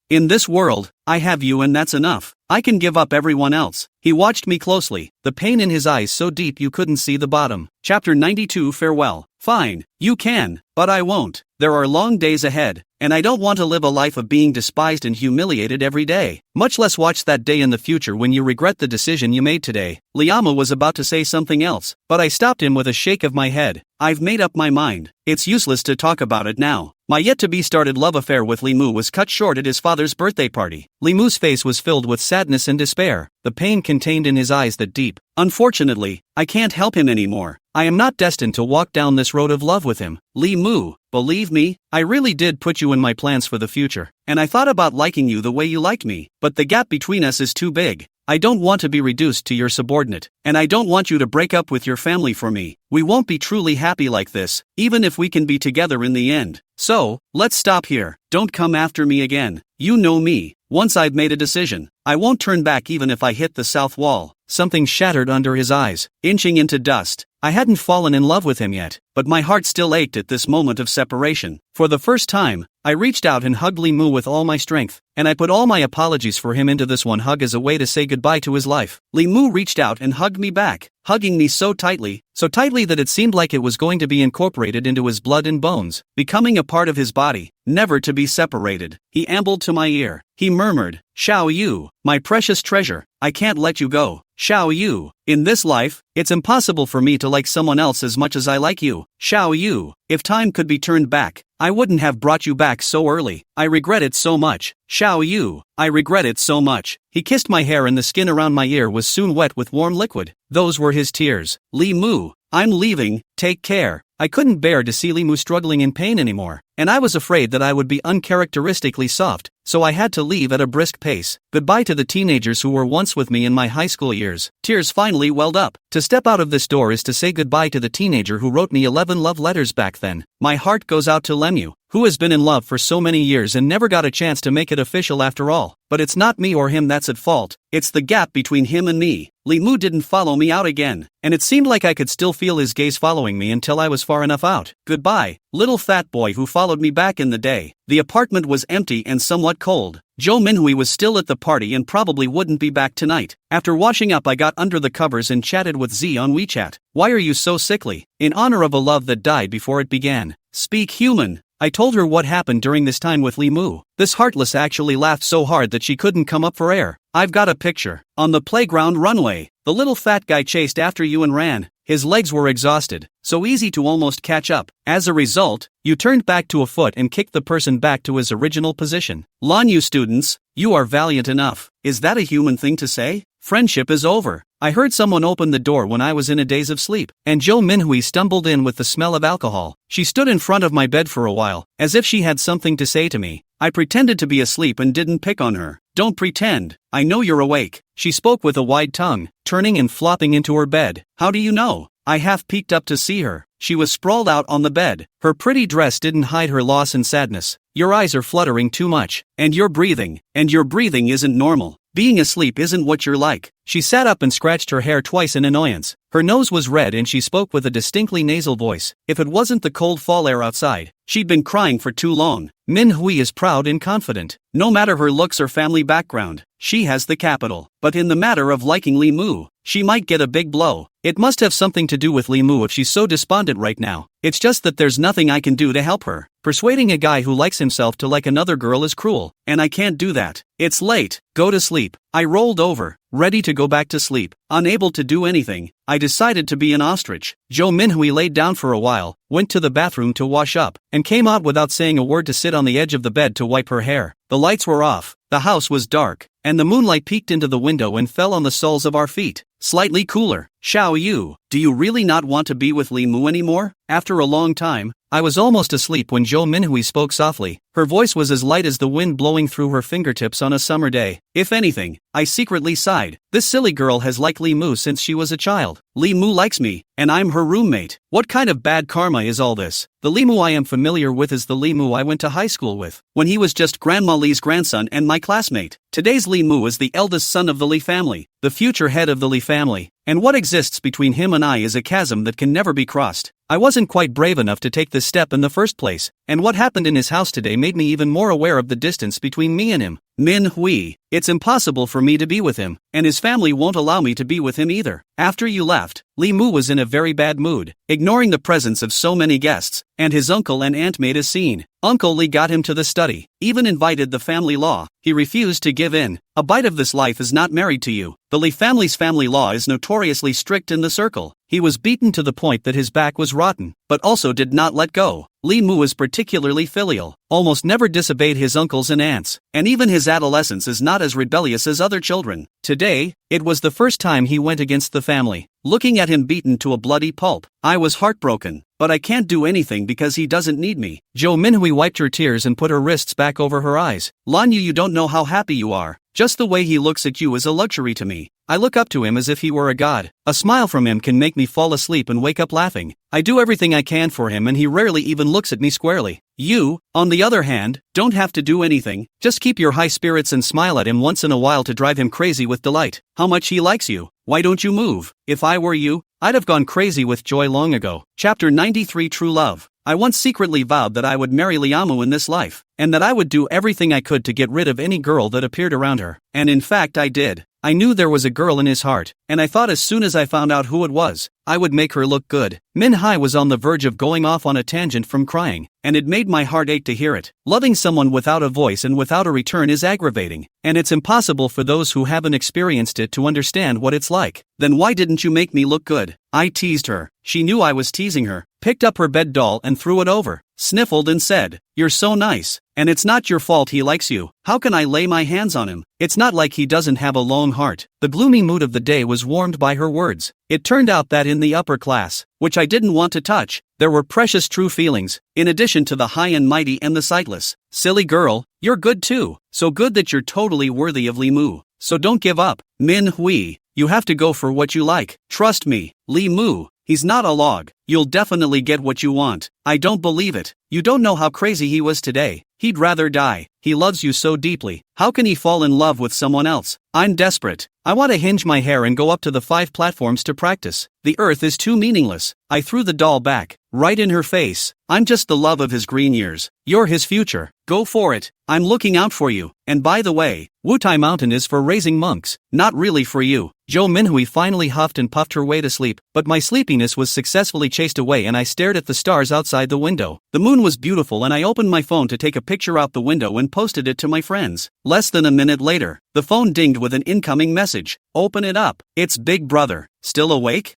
In this world, I have you and that's enough. I can give up everyone else. He watched me closely, the pain in his eyes so deep you couldn't see the bottom. Chapter 92 Farewell. Fine, you can, but I won't. There are long days ahead, and I don't want to live a life of being despised and humiliated every day, much less watch that day in the future when you regret the decision you made today. Liama was about to say something else, but I stopped him with a shake of my head. I've made up my mind. It's useless to talk about it now. My yet-to-be-started love affair with Li Mu was cut short at his father's birthday party. Li Mu's face was filled with sadness and despair, the pain contained in his eyes that deep. Unfortunately, I can't help him anymore. I am not destined to walk down this road of love with him. Li Mu, believe me, I really did put you in my plans for the future, and I thought about liking you the way you liked me, but the gap between us is too big. I don't want to be reduced to your subordinate, and I don't want you to break up with your family for me. We won't be truly happy like this, even if we can be together in the end. So, let's stop here. Don't come after me again. You know me. Once I've made a decision, I won't turn back even if I hit the south wall. Something shattered under his eyes, inching into dust. I hadn't fallen in love with him yet, but my heart still ached at this moment of separation. For the first time, I reached out and hugged Li Mu with all my strength, and I put all my apologies for him into this one hug as a way to say goodbye to his life. Li Mu reached out and hugged me back, hugging me so tightly that it seemed like it was going to be incorporated into his blood and bones, becoming a part of his body, never to be separated. He ambled to my ear. He murmured, "Xiao Yu, my precious treasure, I can't let you go. Xiao Yu, in this life, it's impossible for me to like someone else as much as I like you. Xiao Yu, if time could be turned back, I wouldn't have brought you back so early. I regret it so much. Xiao Yu, I regret it so much." He kissed my hair and the skin around my ear was soon wet with warm liquid. Those were his tears. Li Mu, I'm leaving, take care. I couldn't bear to see Li Mu struggling in pain anymore, and I was afraid that I would be uncharacteristically soft, so I had to leave at a brisk pace. Goodbye to the teenagers who were once with me in my high school years. Tears finally welled up. To step out of this door is to say goodbye to the teenager who wrote me 11 love letters back then. My heart goes out to Lemu, who has been in love for so many years and never got a chance to make it official after all. But it's not me or him that's at fault, it's the gap between him and me. Li Mu didn't follow me out again, and it seemed like I could still feel his gaze following me until I was far enough out. Goodbye, little fat boy who followed me back in the day. The apartment was empty and somewhat cold. Zhou Minhui was still at the party and probably wouldn't be back tonight. After washing up, I got under the covers and chatted with Z on WeChat. "Why are you so sickly?" "In honor of a love that died before it began." "Speak human." I told her what happened during this time with Li Mu. This heartless actually laughed so hard that she couldn't come up for air. "I've got a picture. On the playground runway, the little fat guy chased after you and ran. His legs were exhausted, so easy to almost catch up. As a result, you turned back to a foot and kicked the person back to his original position. Lanyu students, you are valiant enough." Is that a human thing to say? Friendship is over. I heard someone open the door when I was in a daze of sleep, and Zhou Minhui stumbled in with the smell of alcohol. She stood in front of my bed for a while, as if she had something to say to me. I pretended to be asleep and didn't pick on her. "Don't pretend, I know you're awake." She spoke with a wide tongue, turning and flopping into her bed. "How do you know?" I half peeked up to see her. She was sprawled out on the bed. Her pretty dress didn't hide her loss and sadness. "Your eyes are fluttering too much, and your breathing isn't normal. Being asleep isn't what you're like." She sat up and scratched her hair twice in annoyance. Her nose was red and she spoke with a distinctly nasal voice. If it wasn't the cold fall air outside, she'd been crying for too long. Min Hui is proud and confident. No matter her looks or family background, she has the capital. But in the matter of liking Li Mu, she might get a big blow. It must have something to do with Li Mu if she's so despondent right now. It's just that there's nothing I can do to help her. Persuading a guy who likes himself to like another girl is cruel, and I can't do that. It's late. Go to sleep. I rolled over, ready to go back to sleep. Unable to do anything, I decided to be an ostrich. Zhou Minhui laid down for a while, went to the bathroom to wash up, and came out without saying a word to sit on the edge of the bed to wipe her hair. The lights were off, the house was dark, and the moonlight peeked into the window and fell on the soles of our feet. Slightly cooler. "Xiao Yu, do you really not want to be with Li Mu anymore?" After a long time, I was almost asleep when Zhou Minhui spoke softly. Her voice was as light as the wind blowing through her fingertips on a summer day. If anything, I secretly sighed. This silly girl has liked Li Mu since she was a child. Li Mu likes me, and I'm her roommate. What kind of bad karma is all this? The Li Mu I am familiar with is the Li Mu I went to high school with, when he was just Grandma Li's grandson and my classmate. Today's Li Mu is the eldest son of the Li family, the future head of the Li family. and what exists between him and I is a chasm that can never be crossed. I wasn't quite brave enough to take this step in the first place, and what happened in his house today made me even more aware of the distance between me and him. Manhwa. It's impossible for me to be with him, and his family won't allow me to be with him either. After you left, Lee was in a very bad mood, ignoring the presence of so many guests, and his uncle and aunt made a scene. Uncle Lee got him to the study, even invited the family law. He refused to give in. A bite of this life is not married to you. The Lee family's family law is notoriously strict in the circle. He was beaten to the point that his back was rotten, but also did not let go. Lee was particularly filial, almost never disobeyed his uncles and aunts, and even his adolescence is not as rebellious as other children. Today, it was the first time he went against the family. Looking at him beaten to a bloody pulp, I was heartbroken, but I can't do anything because he doesn't need me. Jo Minhui wiped her tears and put her wrists back over her eyes. Lanyu, you don't know how happy you are. Just the way he looks at you is a luxury to me. I look up to him as if he were a god. A smile from him can make me fall asleep and wake up laughing. I do everything I can for him and he rarely even looks at me squarely. You, on the other hand, don't have to do anything, just keep your high spirits and smile at him once in a while to drive him crazy with delight. How much he likes you. Why don't you move? If I were you, I'd have gone crazy with joy long ago. Chapter 93 True Love. I once secretly vowed that I would marry Liamu in this life, and that I would do everything I could to get rid of any girl that appeared around her. And in fact I did. I knew there was a girl in his heart, and I thought as soon as I found out who it was, I would make her look good. Minhai was on the verge of going off on a tangent from crying, and it made my heart ache to hear it. Loving someone without a voice and without a return is aggravating, and it's impossible for those who haven't experienced it to understand what it's like. Then why didn't you make me look good? I teased her. She knew I was teasing her, picked up her bed doll and threw it over, sniffled and said, "You're so nice. And it's not your fault he likes you. How can I lay my hands on him? It's not like he doesn't have a long heart." The gloomy mood of the day was warmed by her words. It turned out that in the upper class, which I didn't want to touch, there were precious true feelings, in addition to the high and mighty and the sightless. Silly girl, you're good too. So good that you're totally worthy of Limu. So don't give up. Minhui, you have to go for what you like. Trust me, Limu. He's not a log. You'll definitely get what you want. I don't believe it. You don't know how crazy he was today. He'd rather die. He loves you so deeply. How can he fall in love with someone else? I'm desperate. I want to hinge my hair and go up to the 5 platforms to practice. The earth is too meaningless. I threw the doll back, right in her face. I'm just the love of his green years. You're his future. Go for it. I'm looking out for you. And by the way, Wutai Mountain is for raising monks, not really for you. Jo Minhui finally huffed and puffed her way to sleep, but my sleepiness was successfully chased away and I stared at the stars outside the window. The moon was beautiful and I opened my phone to take a picture out the window and posted it to my friends. Less than a minute later, the phone dinged with an incoming message. Open it up. It's Big Brother. Still awake?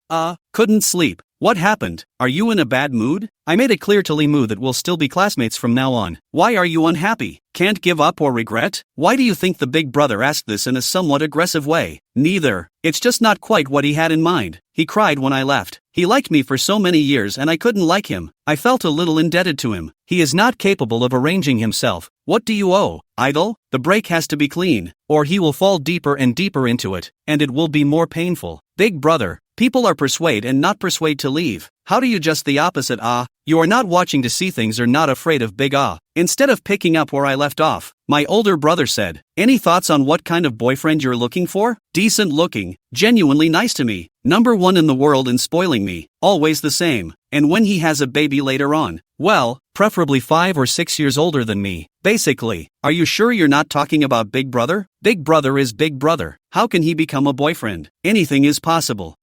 Couldn't sleep. What happened? Are you in a bad mood? I made it clear to Limu that we'll still be classmates from now on. Why are you unhappy? Can't give up or regret? Why do you think the Big Brother asked this in a somewhat aggressive way? Neither. It's just not quite what he had in mind. He cried when I left. He liked me for so many years and I couldn't like him. I felt a little indebted to him. He is not capable of arranging himself. What do you owe? Idol? The break has to be clean, or he will fall deeper and deeper into it, and it will be more painful. Big Brother. People are persuade and not persuade to leave. How do you just the opposite? You are not watching to see things or not afraid of big Instead of picking up where I left off, my older brother said, any thoughts on what kind of boyfriend you're looking for? Decent looking, genuinely nice to me, number 1 in the world and spoiling me, always the same, and when he has a baby later on, well, preferably 5 or 6 years older than me. Basically, are you sure you're not talking about Big Brother? Big Brother is Big Brother. How can he become a boyfriend? Anything is possible.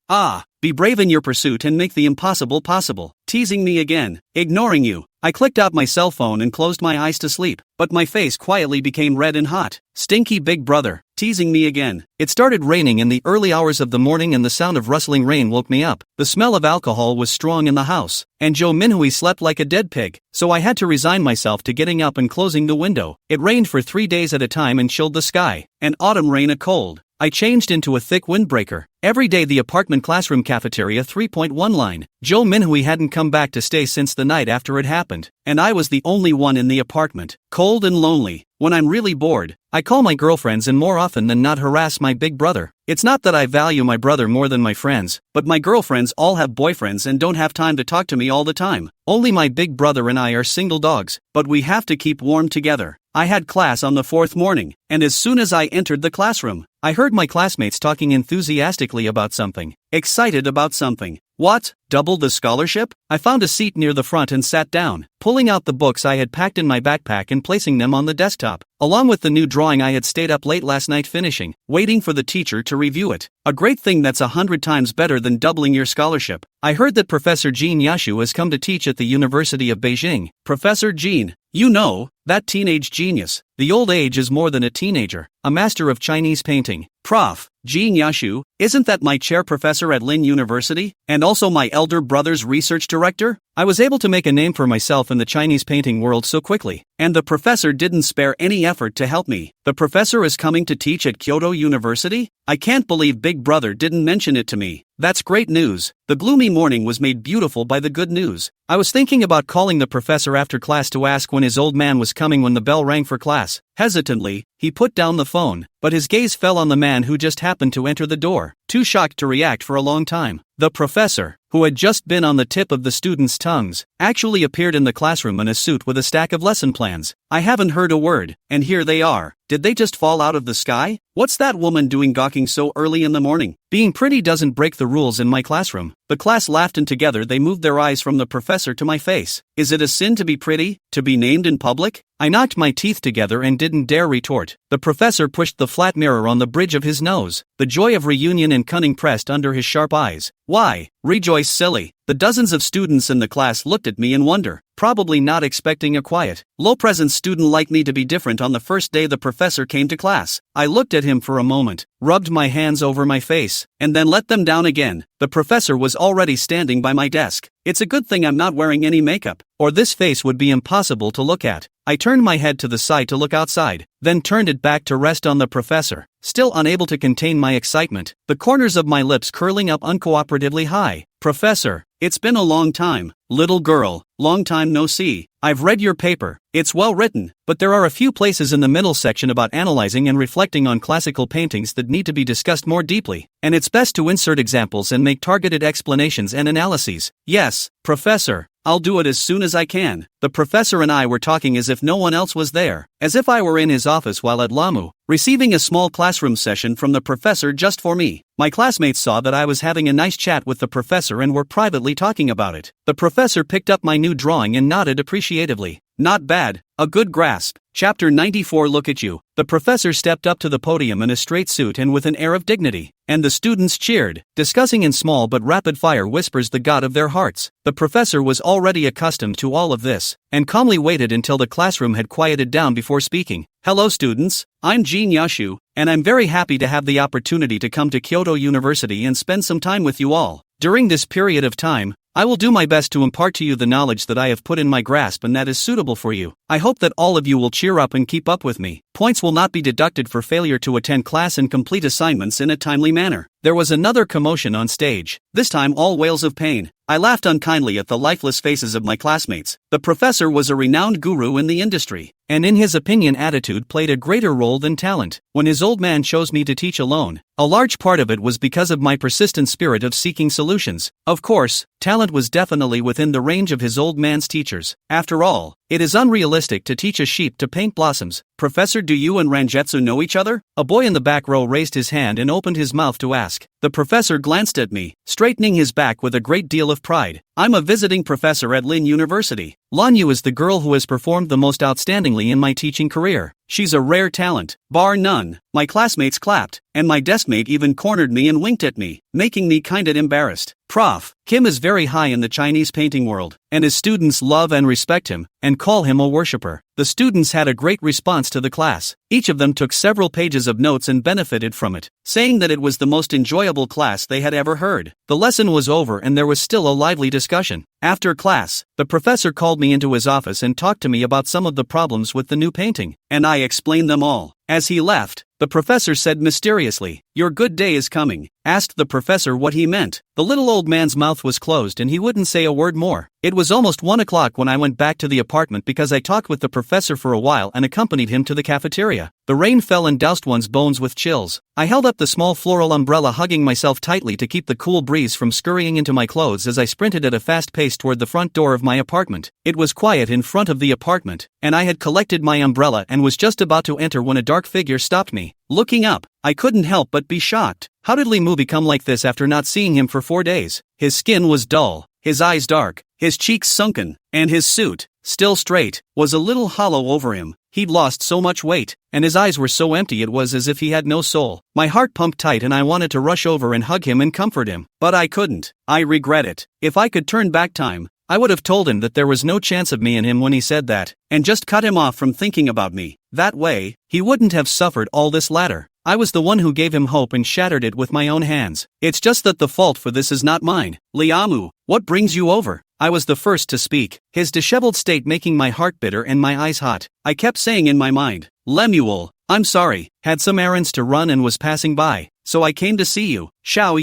Be brave in your pursuit and make the impossible possible. Teasing me again. Ignoring you. I clicked out my cell phone and closed my eyes to sleep, but my face quietly became red and hot. Stinky Big Brother. Teasing me again. It started raining in the early hours of the morning and the sound of rustling rain woke me up. The smell of alcohol was strong in the house, and Jo Minhui slept like a dead pig, so I had to resign myself to getting up and closing the window. It rained for 3 days at a time and chilled the sky. An autumn rain a cold. I changed into a thick windbreaker. Every day the apartment classroom cafeteria 3.1 line. Jo Minhui hadn't come back to stay since the night after it happened, and I was the only one in the apartment. Cold and lonely. When I'm really bored, I call my girlfriends and more often than not harass my big brother. It's not that I value my brother more than my friends, but my girlfriends all have boyfriends and don't have time to talk to me all the time. Only my big brother and I are single dogs, but we have to keep warm together. I had class on the 4th morning, and as soon as I entered the classroom, I heard my classmates talking enthusiastically about something. Excited about something. What? Double the scholarship? I found a seat near the front and sat down, pulling out the books I had packed in my backpack and placing them on the desktop, along with the new drawing I had stayed up late last night finishing, waiting for the teacher to review it. A great thing that's 100 times better than doubling your scholarship. I heard that Professor Jean Yashu has come to teach at the University of Beijing. Professor Jean, you know, that teenage genius. The old age is more than a teenager, a master of Chinese painting. Prof. Jean Yashu, isn't that my chair professor at Lin University, and also my elder brother's research director? I was able to make a name for myself in the Chinese painting world so quickly, and the professor didn't spare any effort to help me. The professor is coming to teach at Kyoto University? I can't believe Big Brother didn't mention it to me. That's great news. The gloomy morning was made beautiful by the good news. I was thinking about calling the professor after class to ask when his old man was coming when the bell rang for class. Hesitantly, he put down the phone, but his gaze fell on the man who just happened to enter the door, too shocked to react for a long time. The professor, who had just been on the tip of the students' tongues, actually appeared in the classroom in a suit with a stack of lesson plans. I haven't heard a word, and here they are. Did they just fall out of the sky? What's that woman doing gawking so early in the morning? Being pretty doesn't break the rules in my classroom. The class laughed and together they moved their eyes from the professor to my face. Is it a sin to be pretty? To be named in public? I knocked my teeth together and didn't dare retort. The professor pushed the flat mirror on the bridge of his nose. The joy of reunion and cunning pressed under his sharp eyes. Why? Rejoice, silly. The dozens of students in the class looked at me in wonder, probably not expecting a quiet, low-presence student like me to be different on the first day the professor came to class. I looked at him for a moment, rubbed my hands over my face, and then let them down again. The professor was already standing by my desk. It's a good thing I'm not wearing any makeup, or this face would be impossible to look at. I turned my head to the side to look outside, then turned it back to rest on the professor, still unable to contain my excitement, the corners of my lips curling up uncooperatively high. Professor, it's been a long time. Little girl, long time no see. I've read your paper. It's well written, but there are a few places in the middle section about analyzing and reflecting on classical paintings that need to be discussed more deeply, and it's best to insert examples and make targeted explanations and analyses. Yes, Professor. I'll do it as soon as I can. The professor and I were talking as if no one else was there, as if I were in his office while at Lamu, receiving a small classroom session from the professor just for me. My classmates saw that I was having a nice chat with the professor and were privately talking about it. The professor picked up my new drawing and nodded appreciatively. Not bad, a good grasp. Chapter 94. Look at you. The professor stepped up to the podium in a straight suit and with an air of dignity, and the students cheered, discussing in small but rapid-fire whispers the god of their hearts. The professor was already accustomed to all of this, and calmly waited until the classroom had quieted down before speaking. Hello students, I'm Jean Yashu, and I'm very happy to have the opportunity to come to Kyoto University and spend some time with you all. During this period of time, I will do my best to impart to you the knowledge that I have put in my grasp and that is suitable for you. I hope that all of you will cheer up and keep up with me. Points will not be deducted for failure to attend class and complete assignments in a timely manner. There was another commotion on stage, this time all wails of pain. I laughed unkindly at the lifeless faces of my classmates. The professor was a renowned guru in the industry, and in his opinion attitude played a greater role than talent. When his old man chose me to teach alone, a large part of it was because of my persistent spirit of seeking solutions. Of course, talent was definitely within the range of his old man's teachers. After all, it is unrealistic to teach a sheep to paint blossoms. Professor, do you and Rangetsu know each other? A boy in the back row raised his hand and opened his mouth to ask. The professor glanced at me, straightening his back with a great deal of pride. I'm a visiting professor at Lin University. Lanyu is the girl who has performed the most outstandingly in my teaching career. She's a rare talent, bar none. My classmates clapped, and my deskmate even cornered me and winked at me, making me kinda embarrassed. Prof. Kim is very high in the Chinese painting world, and his students love and respect him, and call him a worshipper. The students had a great response to the class. Each of them took several pages of notes and benefited from it, saying that it was the most enjoyable class they had ever heard. The lesson was over and there was still a lively discussion. After class, the professor called me into his office and talked to me about some of the problems with the new painting, and I explained them all. As he left, the professor said mysteriously, "Your good day is coming." Asked the professor what he meant. The little old man's mouth was closed and he wouldn't say a word more. It was almost 1 o'clock when I went back to the apartment because I talked with the professor for a while and accompanied him to the cafeteria. The rain fell and doused one's bones with chills. I held up the small floral umbrella, hugging myself tightly to keep the cool breeze from scurrying into my clothes as I sprinted at a fast pace toward the front door of my apartment. It was quiet in front of the apartment, and I had collected my umbrella and was just about to enter when a dark figure stopped me. Looking up, I couldn't help but be shocked. How did Lee Moo become like this after not seeing him for 4 days? His skin was dull, his eyes dark, his cheeks sunken, and his suit, still straight, was a little hollow over him. He'd lost so much weight, and his eyes were so empty it was as if he had no soul. My heart pumped tight and I wanted to rush over and hug him and comfort him, but I couldn't. I regret it. If I could turn back time, I would have told him that there was no chance of me and him when he said that, and just cut him off from thinking about me. That way, he wouldn't have suffered all this latter. I was the one who gave him hope and shattered it with my own hands. It's just that the fault for this is not mine. Liamu, what brings you over? I was the first to speak, his disheveled state making my heart bitter and my eyes hot. I kept saying in my mind, Lemuel, I'm sorry, had some errands to run and was passing by, so I came to see you. Xiao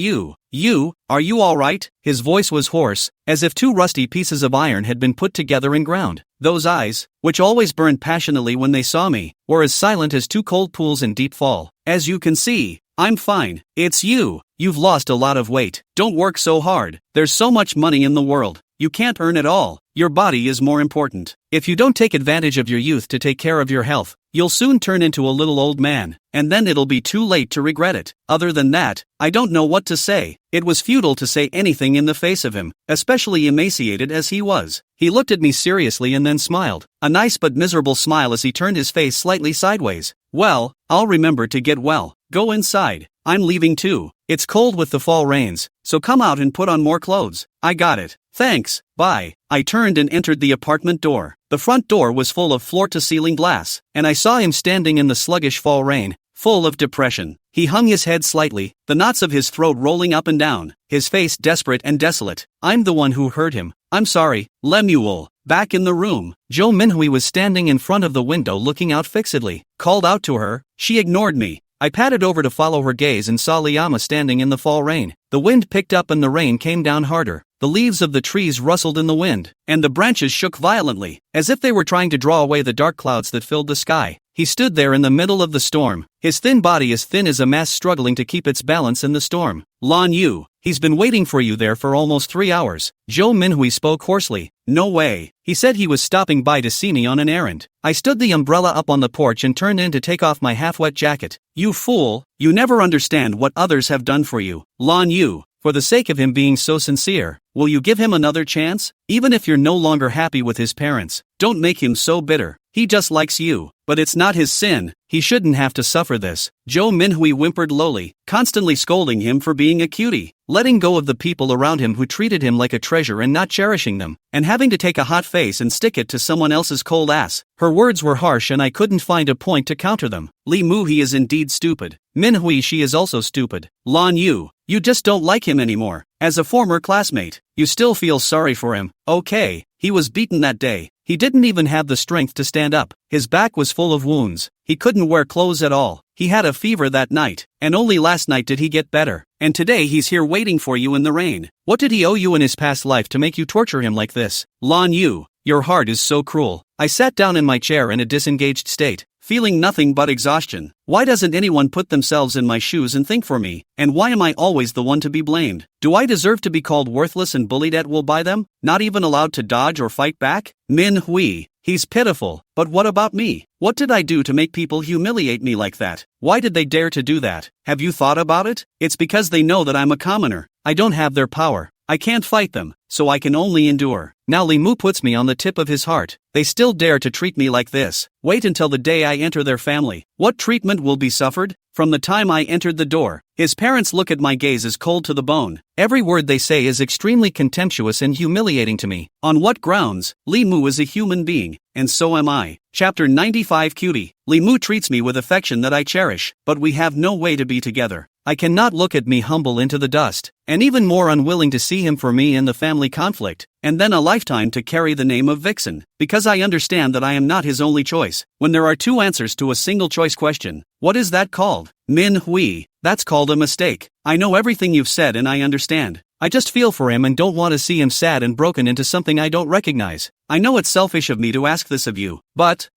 Yu, are you alright? His voice was hoarse, as if 2 rusty pieces of iron had been put together and ground. Those eyes, which always burned passionately when they saw me, were as silent as 2 cold pools in deep fall. As you can see, I'm fine. It's you. You've lost a lot of weight. Don't work so hard. There's so much money in the world. You can't earn it all. Your body is more important. If you don't take advantage of your youth to take care of your health, you'll soon turn into a little old man, and then it'll be too late to regret it. Other than that, I don't know what to say. It was futile to say anything in the face of him, especially emaciated as he was. He looked at me seriously and then smiled, a nice but miserable smile as he turned his face slightly sideways. Well, I'll remember to get well. Go inside. I'm leaving too. It's cold with the fall rains, so come out and put on more clothes. I got it. Thanks, bye. I turned and entered the apartment door. The front door was full of floor-to-ceiling glass, and I saw him standing in the sluggish fall rain, full of depression. He hung his head slightly, the knots of his throat rolling up and down, his face desperate and desolate. I'm the one who hurt him. I'm sorry, Lemuel. Back in the room, Jo Minhui was standing in front of the window looking out fixedly. Called out to her. She ignored me. I padded over to follow her gaze and saw Liama standing in the fall rain. The wind picked up and the rain came down harder. The leaves of the trees rustled in the wind, and the branches shook violently, as if they were trying to draw away the dark clouds that filled the sky. He stood there in the middle of the storm, his thin body as thin as a mast struggling to keep its balance in the storm. Lan Yu, he's been waiting for you there for almost 3 hours. Jo Minhui spoke hoarsely. No way. He said he was stopping by to see me on an errand. I stood the umbrella up on the porch and turned in to take off my half-wet jacket. You fool, you never understand what others have done for you. Lan Yu, for the sake of him being so sincere, will you give him another chance? Even if you're no longer happy with his parents, don't make him so bitter. He just likes you, but it's not his sin. He shouldn't have to suffer this. Jo Minhui whimpered lowly, constantly scolding him for being a cutie, letting go of the people around him who treated him like a treasure and not cherishing them, and having to take a hot face and stick it to someone else's cold ass. Her words were harsh and I couldn't find a point to counter them. Li Mu, he is indeed stupid. Minhui, she is also stupid. Lan Yu, you just don't like him anymore. As a former classmate, you still feel sorry for him. Okay, he was beaten that day. He didn't even have the strength to stand up. His back was full of wounds. He couldn't wear clothes at all. He had a fever that night, and only last night did he get better. And today he's here waiting for you in the rain. What did he owe you in his past life to make you torture him like this? Lan Yu, your heart is so cruel. I sat down in my chair in a disengaged state, feeling nothing but exhaustion. Why doesn't anyone put themselves in my shoes and think for me? And why am I always the one to be blamed? Do I deserve to be called worthless and bullied at will by them? Not even allowed to dodge or fight back? Min Hui, he's pitiful. But what about me? What did I do to make people humiliate me like that? Why did they dare to do that? Have you thought about it? It's because they know that I'm a commoner. I don't have their power. I can't fight them, so I can only endure. Now Li Mu puts me on the tip of his heart. They still dare to treat me like this. Wait until the day I enter their family. What treatment will be suffered? From the time I entered the door, his parents look at my gaze as cold to the bone. Every word they say is extremely contemptuous and humiliating to me. On what grounds? Li Mu is a human being, and so am I. Chapter 95 Cutie. Li Mu treats me with affection that I cherish, but we have no way to be together. I cannot look at me humble into the dust, and even more unwilling to see him for me in the family conflict. and then a lifetime to carry the name of Vixen, because I understand that I am not his only choice. When there are two answers to a single choice question, what is that called? Manhwa. That's called a mistake. I know everything you've said and I understand. I just feel for him and don't want to see him sad and broken into something I don't recognize. I know it's selfish of me to ask this of you, but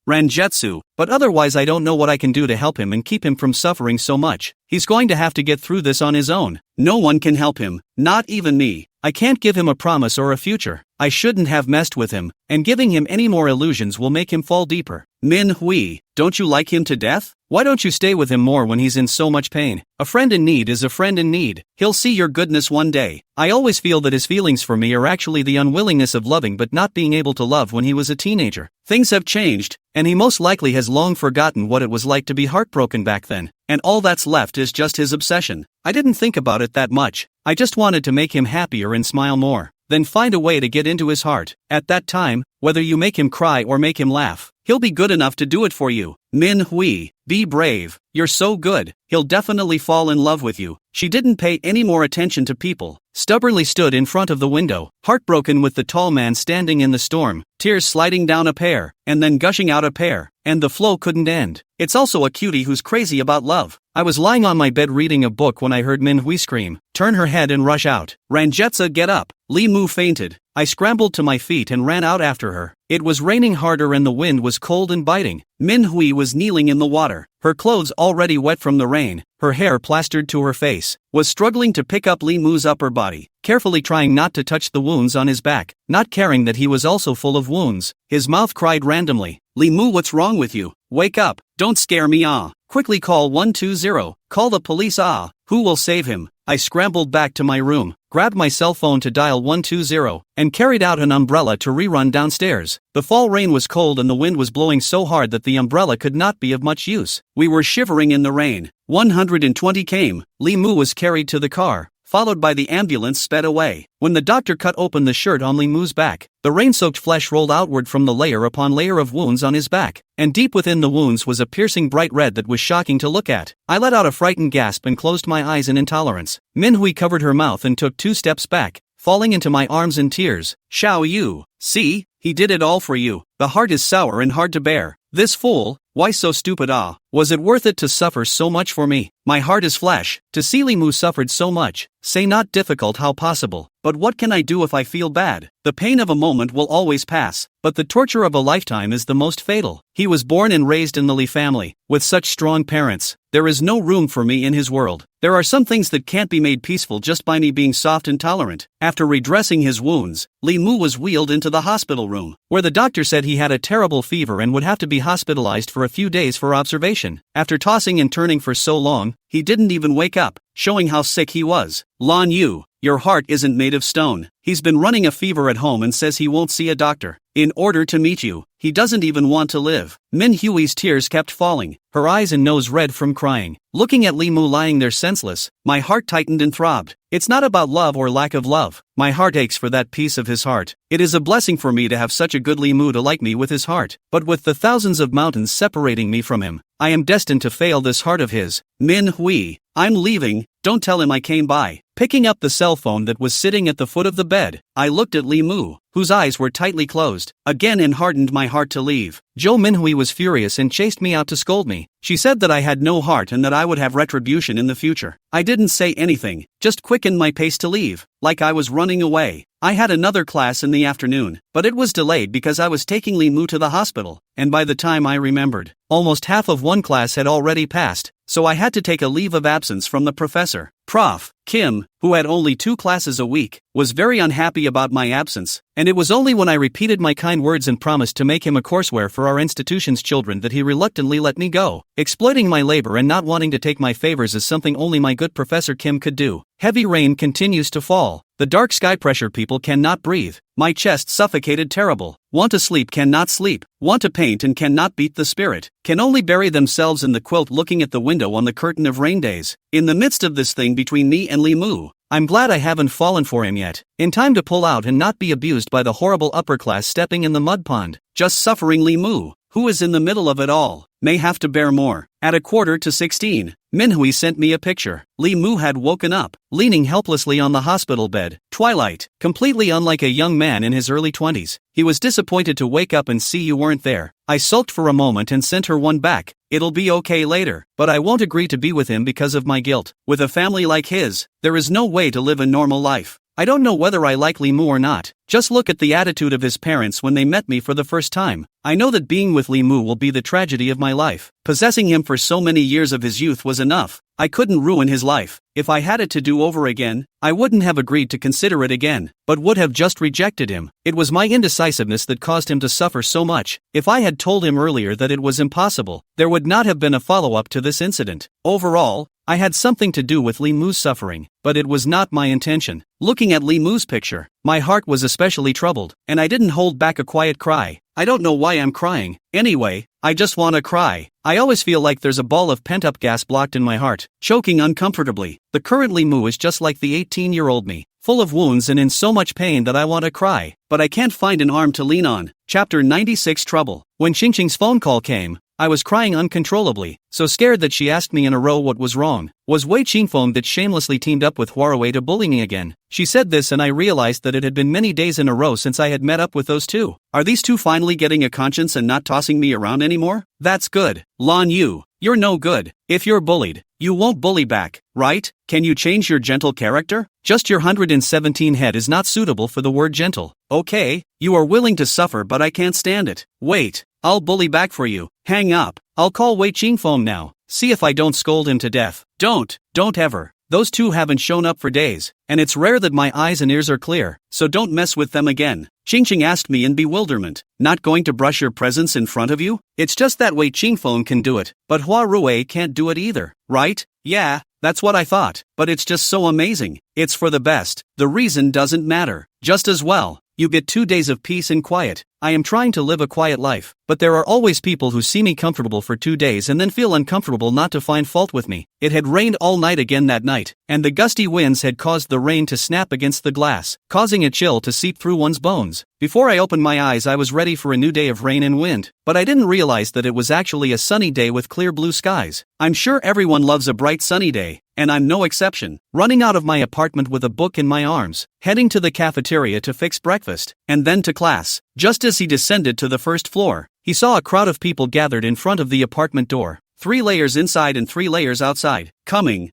otherwise I don't know what I can do to help him and keep him from suffering so much. He's going to have to get through this on his own. No one can help him, not even me. I can't give him a promise or a future. I shouldn't have messed with him, and giving him any more illusions will make him fall deeper. Manhwa, don't you like him to death? Why don't you stay with him more when he's in so much pain? A friend in need is a friend in need. He'll see your goodness one day. I always feel that his feelings for me are actually the unwillingness of loving but not being able to love when he was a teenager. Things have changed, and he most likely has long forgotten what it was like to be heartbroken back then, and all that's left is just his obsession. I didn't think about it that much. I just wanted to make him happier and smile more, then find a way to get into his heart. At that time, whether you make him cry or make him laugh, he'll be good enough to do it for you. Manhwa, be brave. You're so good. He'll definitely fall in love with you. She didn't pay any more attention to people, stubbornly stood in front of the window, heartbroken with the tall man standing in the storm, tears sliding down a pair, and then gushing out a pair, and the flow couldn't end. It's also a cutie who's crazy about love. I was lying on my bed reading a book when I heard Manhwa scream, turn her head and rush out. Ranjetsa, get up. Lee Moo fainted. I scrambled to my feet and ran out after her. It was raining harder and the wind was cold and biting. Manhwa was kneeling in the water, her clothes already wet from the rain, her hair plastered to her face, was struggling to pick up Lee Moo's upper body, carefully trying not to touch the wounds on his back, not caring that he was also full of wounds. His mouth cried randomly, Lee Moo, what's wrong with you? Wake up, don't scare me, ah. Quickly call 120, call the police, ah. Who will save him? I scrambled back to my room, grabbed my cell phone to dial 120, and carried out an umbrella to rerun downstairs. The fall rain was cold and the wind was blowing so hard that the umbrella could not be of much use. We were shivering in the rain. 120 came. Lee Moo was carried to the car, followed by the ambulance sped away. When the doctor cut open the shirt on Lee Moo's back, the rain-soaked flesh rolled outward from the layer upon layer of wounds on his back, and deep within the wounds was a piercing bright red that was shocking to look at. I let out a frightened gasp and closed my eyes in intolerance. Manhwa covered her mouth and took 2 steps back, falling into my arms in tears. Xiao Yu, see, he did it all for you. The heart is sour and hard to bear. This fool, why so stupid, ah? Was it worth it to suffer so much for me? My heart is flesh. To see Lee Moo suffered so much, say not difficult, how possible? But what can I do if I feel bad? The pain of a moment will always pass, but the torture of a lifetime is the most fatal. He was born and raised in the Lee family, with such strong parents. There is no room for me in his world. There are some things that can't be made peaceful just by me being soft and tolerant. After redressing his wounds, Lee Moo was wheeled into the hospital room, where the doctor said he had a terrible fever and would have to be hospitalized for a few days for observation. After tossing and turning for so long, he didn't even wake up, showing how sick he was. Lan Yu, your heart isn't made of stone. He's been running a fever at home and says he won't see a doctor. In order to meet you, he doesn't even want to live. Manhwa's tears kept falling, her eyes and nose red from crying. Looking at Lee Moo lying there senseless, my heart tightened and throbbed. It's not about love or lack of love. My heart aches for that piece of his heart. It is a blessing for me to have such a good Lee Moo to like me with his heart. But with the thousands of mountains separating me from him, I am destined to fail this heart of his. Manhwa, I'm leaving, don't tell him I came by. Picking up the cell phone that was sitting at the foot of the bed, I looked at Lee Moo, whose eyes were tightly closed, again, and hardened my heart to leave. Manhwa was furious and chased me out to scold me. She said that I had no heart and that I would have retribution in the future. I didn't say anything, just quickened my pace to leave, like I was running away. I had another class in the afternoon, but it was delayed because I was taking Lee Moo to the hospital, and by the time I remembered, almost half of one class had already passed, so I had to take a leave of absence from the professor. Prof. Kim, who had only 2 classes a week, was very unhappy about my absence, and it was only when I repeated my kind words and promised to make him a courseware for our institution's children that he reluctantly let me go. Exploiting my labor and not wanting to take my favors is something only my good Professor Kim could do. Heavy rain continues to fall. The dark sky pressure, people cannot breathe. My chest suffocated terrible. Want to sleep, cannot sleep. Want to paint and cannot beat the spirit. Can only bury themselves in the quilt looking at the window on the curtain of rain days. In the midst of this thing between me and Lee Moo, I'm glad I haven't fallen for him yet. In time to pull out and not be abused by the horrible upper class stepping in the mud pond. Just suffering Lee Moo, who is in the middle of it all. may have to bear more. At 15:45, Minhui sent me a picture. Lee Moo had woken up, leaning helplessly on the hospital bed. Twilight, completely unlike a young man in his early 20s. He was disappointed to wake up and see you weren't there. I sulked for a moment and sent her one back. It'll be okay later, but I won't agree to be with him because of my guilt. With a family like his, there is no way to live a normal life. I don't know whether I like Lee Moo or not. Just look at the attitude of his parents when they met me for the first time. I know that being with Lee Moo will be the tragedy of my life. Possessing him for so many years of his youth was enough. I couldn't ruin his life. If I had it to do over again, I wouldn't have agreed to consider it again, but would have just rejected him. It was my indecisiveness that caused him to suffer so much. If I had told him earlier that it was impossible, there would not have been a follow-up to this incident. Overall, I had something to do with Lee Moo's suffering, but it was not my intention. Looking at Lee Moo's picture, my heart was especially troubled, and I didn't hold back a quiet cry. I don't know why I'm crying. Anyway, I just wanna cry. I always feel like there's a ball of pent-up gas blocked in my heart, choking uncomfortably. The current Lee Moo is just like the 18-year-old me, full of wounds and in so much pain that I want to cry, but I can't find an arm to lean on. Chapter 96 Trouble. When Qingqing's phone call came, I was crying uncontrollably, so scared that she asked me in a row what was wrong. Was Wei Qingfeng that shamelessly teamed up with Huawei to bully me again? She said this and I realized that it had been many days in a row since I had met up with those two. Are these two finally getting a conscience and not tossing me around anymore? That's good. Lan Yu, you're no good. If you're bullied, you won't bully back, right? Can you change your gentle character? Just your 117 head is not suitable for the word gentle. Okay, you are willing to suffer but I can't stand it. Wait, I'll bully back for you. Hang up. I'll call Wei Qingfeng now. See if I don't scold him to death. Don't ever. Those two haven't shown up for days, and it's rare that my eyes and ears are clear, so don't mess with them again. Qingqing asked me in bewilderment. Not going to brush your presence in front of you? It's just that Wei Qingfeng can do it, but Hua Ruwei can't do it either, right? Yeah, that's what I thought, but it's just so amazing. It's for the best. The reason doesn't matter. Just as well, you get 2 days of peace and quiet. I am trying to live a quiet life, but there are always people who see me comfortable for 2 days and then feel uncomfortable not to find fault with me. It had rained all night again that night, and the gusty winds had caused the rain to snap against the glass, causing a chill to seep through one's bones. Before I opened my eyes I was ready for a new day of rain and wind, but I didn't realize that it was actually a sunny day with clear blue skies. I'm sure everyone loves a bright sunny day, and I'm no exception. Running out of my apartment with a book in my arms, heading to the cafeteria to fix breakfast, and then to class. Just as he descended to the first floor, he saw a crowd of people gathered in front of the apartment door. 3 layers inside and 3 layers outside. Coming,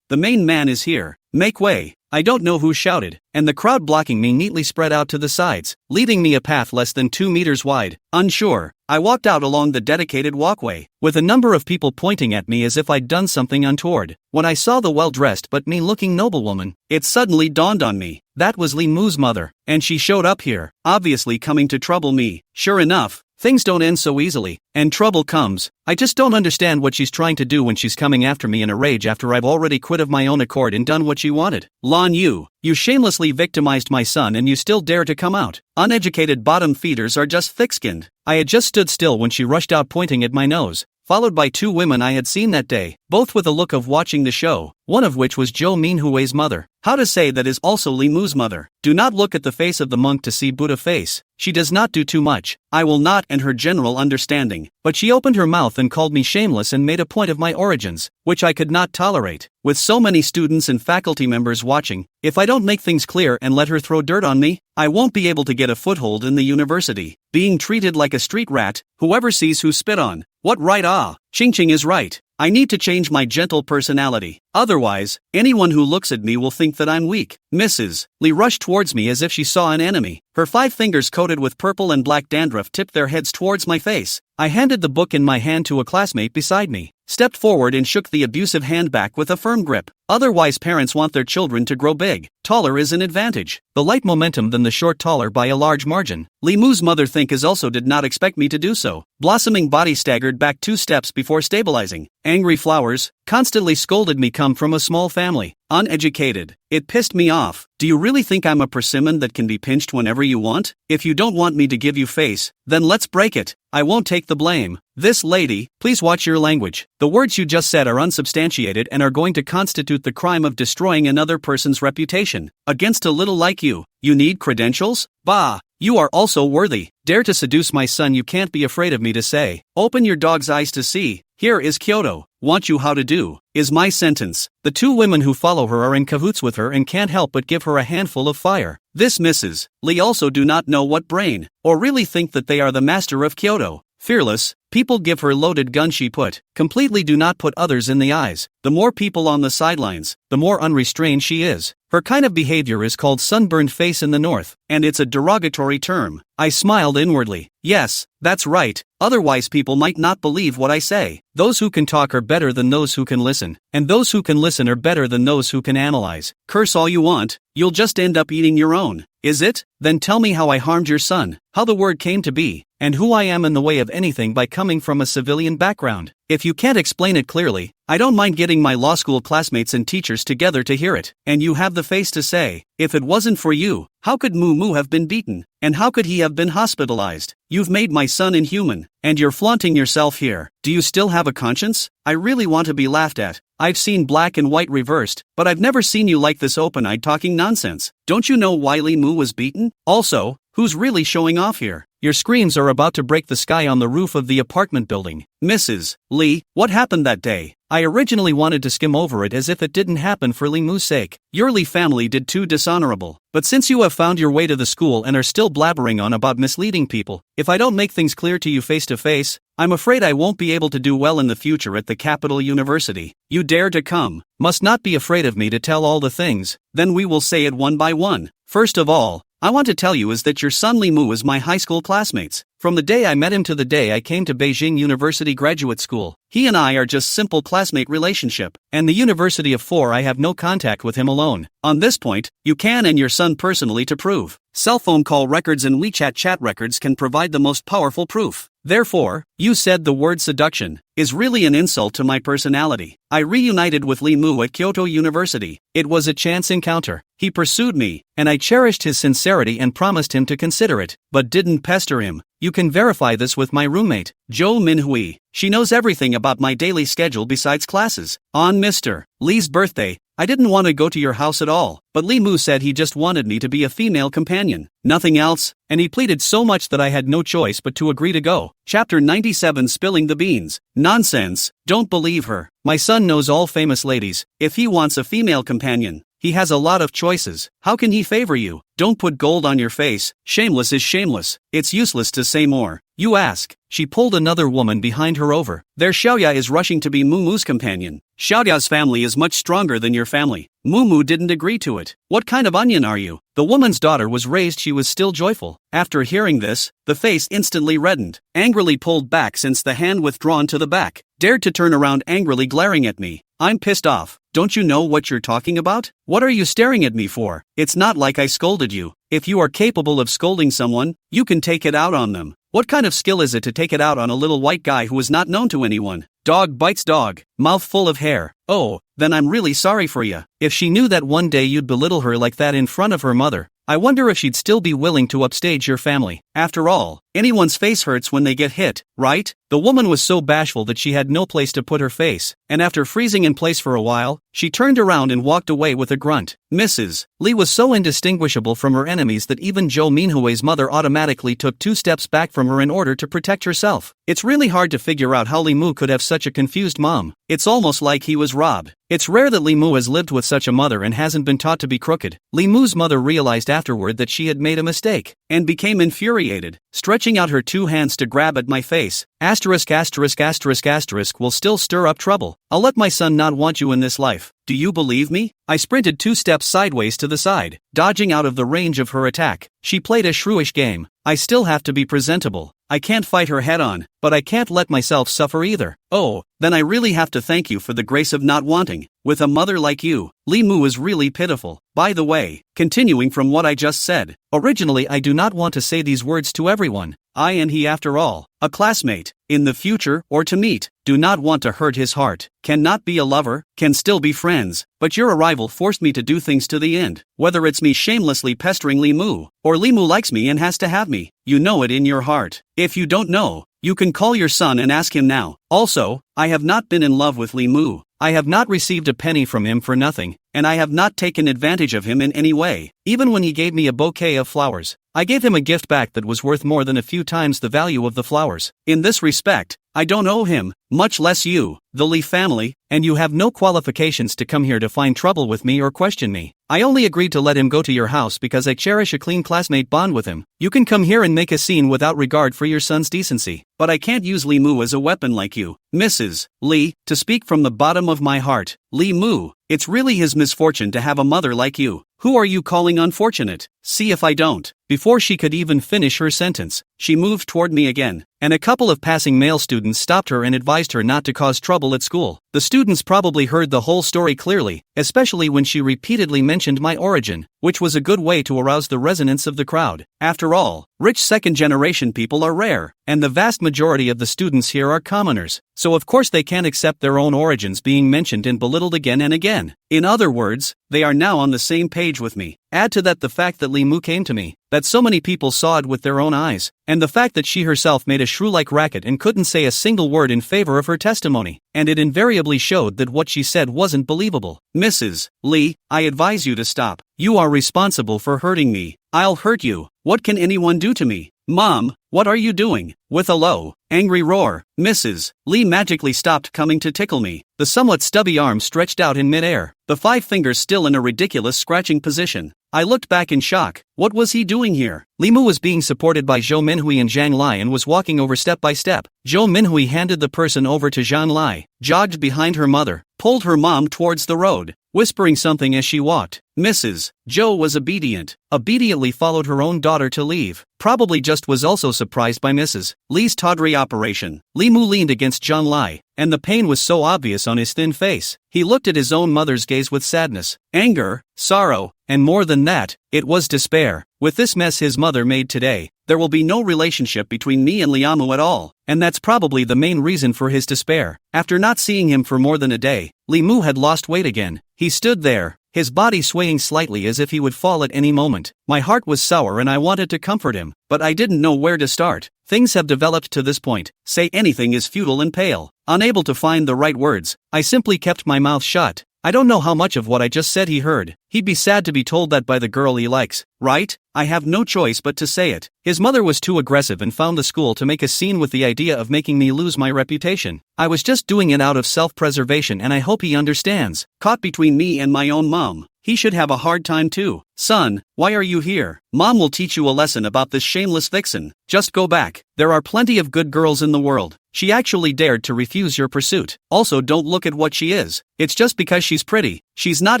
the main man is here. Make way. I don't know who shouted, and the crowd blocking me neatly spread out to the sides, leaving me a path less than 2 meters wide. Unsure, I walked out along the dedicated walkway, with a number of people pointing at me as if I'd done something untoward. When I saw the well-dressed but mean-looking noblewoman, it suddenly dawned on me. That was Lee Moo's mother, and she showed up here, obviously coming to trouble me. Sure enough, things don't end so easily, and trouble comes. I just don't understand what she's trying to do when she's coming after me in a rage after I've already quit of my own accord and done what she wanted. Lan Yu, you shamelessly victimized my son and you still dare to come out. Uneducated bottom feeders are just thick-skinned. I had just stood still when she rushed out pointing at my nose, followed by 2 women I had seen that day, both with a look of watching the show, one of which was Zhou Minhui's mother. How to say that is also Li Mu's mother. Do not look at the face of the monk to see Buddha face. She does not do too much. I will not and her general understanding. But she opened her mouth and called me shameless and made a point of my origins, which I could not tolerate. With so many students and faculty members watching, if I don't make things clear and let her throw dirt on me, I won't be able to get a foothold in the university. Being treated like a street rat, whoever sees who spit on. What right? Qingqing is right. I need to change my gentle personality. Otherwise, anyone who looks at me will think that I'm weak. Mrs. Li rushed towards me as if she saw an enemy. Her 5 fingers coated with purple and black dandruff tipped their heads towards my face. I handed the book in my hand to a classmate beside me, stepped forward and shook the abusive hand back with a firm grip. Otherwise parents want their children to grow big. Taller is an advantage. The light momentum than the short taller by a large margin. Li Mu's mother also did not expect me to do so. Blossoming body staggered back 2 steps before stabilizing. Angry flowers, constantly scolded me come from a small family. Uneducated. It pissed me off. Do you really think I'm a persimmon that can be pinched whenever you want? If you don't want me to give you face, then let's break it. I won't take the blame. This lady, please watch your language. The words you just said are unsubstantiated and are going to constitute the crime of destroying another person's reputation. Against a little like you, you need credentials? Bah, You are also worthy. Dare to seduce my son, you can't be afraid of me to say. Open your dog's eyes to see. Here is Kyoto. Want you how to do, is my sentence. The two women who follow her are in cahoots with her and can't help but give her a handful of fire. This Mrs. Lee also do not know what brain, or really think that they are the master of Kyoto. Fearless, people give her loaded gun she put, completely do not put others in the eyes. The more people on the sidelines, the more unrestrained she is. Her kind of behavior is called sunburned face in the north, and it's a derogatory term. I smiled inwardly. Yes, that's right, otherwise people might not believe what I say. Those who can talk are better than those who can listen, and those who can listen are better than those who can analyze. Curse all you want, you'll just end up eating your own. Is it? Then tell me how I harmed your son, how the word came to be, and who I am in the way of anything by coming from a civilian background. If you can't explain it clearly, I don't mind getting my law school classmates and teachers together to hear it. And you have the face to say, if it wasn't for you, how could Moo have been beaten? And how could he have been hospitalized? You've made my son inhuman, and you're flaunting yourself here. Do you still have a conscience? I really want to be laughed at. I've seen black and white reversed, but I've never seen you like this open-eyed talking nonsense. Don't you know why Lee Moo was beaten? Also, who's really showing off here? Your screams are about to break the sky on the roof of the apartment building. Mrs. Lee, what happened that day? I originally wanted to skim over it as if it didn't happen for Lee Moo's sake. Your Lee family did too dishonorable. But since you have found your way to the school and are still blabbering on about misleading people, if I don't make things clear to you face to face, I'm afraid I won't be able to do well in the future at the capital university. You dare to come, must not be afraid of me to tell all the things, then we will say it one by one. First of all, I want to tell you is that your son Lee Moo is my high school classmates. From the day I met him to the day I came to Beijing University Graduate School, he and I are just simple classmate relationship, and the University of 4 I have no contact with him alone. On this point, you can and your son personally to prove. Cell phone call records and WeChat chat records can provide the most powerful proof. Therefore, you said the word seduction is really an insult to my personality. I reunited with Lee Moo at Kyoto University. It was a chance encounter. He pursued me, and I cherished his sincerity and promised him to consider it, but didn't pester him. You can verify this with my roommate, Jo Minhui. She knows everything about my daily schedule besides classes. On Mr. Lee's birthday, I didn't want to go to your house at all, but Lee Moo said he just wanted me to be a female companion, nothing else, and he pleaded so much that I had no choice but to agree to go. Chapter 97 Spilling the Beans. Nonsense, don't believe her. My son knows all famous ladies. If he wants a female companion, he has a lot of choices. How can he favor you? Don't put gold on your face. Shameless is shameless. It's useless to say more. You ask. She pulled another woman behind her over. There Xiaoya is rushing to be Moo Moo's companion. Xiaoya's family is much stronger than your family. Moo Moo didn't agree to it. What kind of onion are you? The woman's daughter was raised she was still joyful. After hearing this, the face instantly reddened, angrily pulled back since the hand withdrawn to the back, dared to turn around angrily glaring at me. I'm pissed off. Don't you know what you're talking about? What are you staring at me for? It's not like I scolded you. If you are capable of scolding someone, you can take it out on them. What kind of skill is it to take it out on a little white guy who is not known to anyone? Dog bites dog, mouth full of hair. Oh, then I'm really sorry for ya. If she knew that one day you'd belittle her like that in front of her mother, I wonder if she'd still be willing to upstage your family. After all, anyone's face hurts when they get hit, right? The woman was so bashful that she had no place to put her face, and after freezing in place for a while, she turned around and walked away with a grunt. Mrs. Lee was so indistinguishable from her enemies that even Jo Minhui's mother automatically took 2 steps back from her in order to protect herself. It's really hard to figure out how Lee Moo could have such a confused mom. It's almost like he was robbed. It's rare that Lee Moo has lived with such a mother and hasn't been taught to be crooked. Lee Moo's mother realized afterward that she had made a mistake, and became infuriated, stretching out her 2 hands to grab at my face. Asterisk asterisk asterisk asterisk will still stir up trouble. I'll let my son not want you in this life. Do you believe me? I sprinted 2 steps sideways to the side, dodging out of the range of her attack. She played a shrewish game. I still have to be presentable. I can't fight her head on, but I can't let myself suffer either. Oh, then I really have to thank you for the grace of not wanting. With a mother like you, Lee Moo is really pitiful. By the way, continuing from what I just said, originally I do not want to say these words to everyone. I and he after all, a classmate, in the future or to meet, do not want to hurt his heart, cannot be a lover, can still be friends, but your arrival forced me to do things to the end. Whether it's me shamelessly pestering Lee Moo, or Lee Moo likes me and has to have me, you know it in your heart. If you don't know, you can call your son and ask him now. Also, I have not been in love with Li Mu. I have not received a penny from him for nothing, and I have not taken advantage of him in any way. Even when he gave me a bouquet of flowers, I gave him a gift back that was worth more than a few times the value of the flowers. In this respect, I don't owe him, much less you, the Li family, and you have no qualifications to come here to find trouble with me or question me. I only agreed to let him go to your house because I cherish a clean classmate bond with him. You can come here and make a scene without regard for your son's decency, but I can't use Li Mu as a weapon like you, Mrs. Li, to speak from the bottom of my heart. Li Mu, it's really his misfortune to have a mother like you. Who are you calling unfortunate? See if I don't. Before she could even finish her sentence, she moved toward me again, and a couple of passing male students stopped her and advised her not to cause trouble at school. The students probably heard the whole story clearly, especially when she repeatedly mentioned my origin, which was a good way to arouse the resonance of the crowd. After all, rich second-generation people are rare, and the vast majority of the students here are commoners, so of course they can't accept their own origins being mentioned and belittled again and again. In other words, they are now on the same page with me. Add to that the fact that Li Mu came to me, that so many people saw it with their own eyes, and the fact that she herself made a shrew-like racket and couldn't say a single word in favor of her testimony, and it invariably showed that what she said wasn't believable. Mrs. Li, I advise you to stop. You are responsible for hurting me. I'll hurt you. What can anyone do to me? Mom, what are you doing? With a low, angry roar, Mrs. Li magically stopped coming to tickle me, the somewhat stubby arm stretched out in midair, the 5 fingers still in a ridiculous scratching position. I looked back in shock. What was he doing here? Li Mu was being supported by Zhou Minhui and Zhang Lai and was walking over step by step. Zhou Minhui handed the person over to Zhang Lai, jogged behind her mother, pulled her mom towards the road, whispering something as she walked. Mrs. Zhou was obediently followed her own daughter to leave, probably just was also surprised by Mrs. Li's tawdry operation. Li Mu leaned against Zhang Lai, and the pain was so obvious on his thin face. He looked at his own mother's gaze with sadness, anger, sorrow, and more than that, it was despair. With this mess his mother made today, there will be no relationship between me and Liamu at all, and that's probably the main reason for his despair. After not seeing him for more than a day, Li Mu had lost weight again. He stood there, his body swaying slightly as if he would fall at any moment. My heart was sour and I wanted to comfort him, but I didn't know where to start. Things have developed to this point. Say anything is futile and pale. Unable to find the right words, I simply kept my mouth shut. I don't know how much of what I just said he heard. He'd be sad to be told that by the girl he likes, right? I have no choice but to say it. His mother was too aggressive and found the school to make a scene with the idea of making me lose my reputation. I was just doing it out of self-preservation and I hope he understands. Caught between me and my own mom. He should have a hard time too. Son, why are you here? Mom will teach you a lesson about this shameless vixen. Just go back. There are plenty of good girls in the world. She actually dared to refuse your pursuit. Also, don't look at what she is. It's just because she's pretty. She's not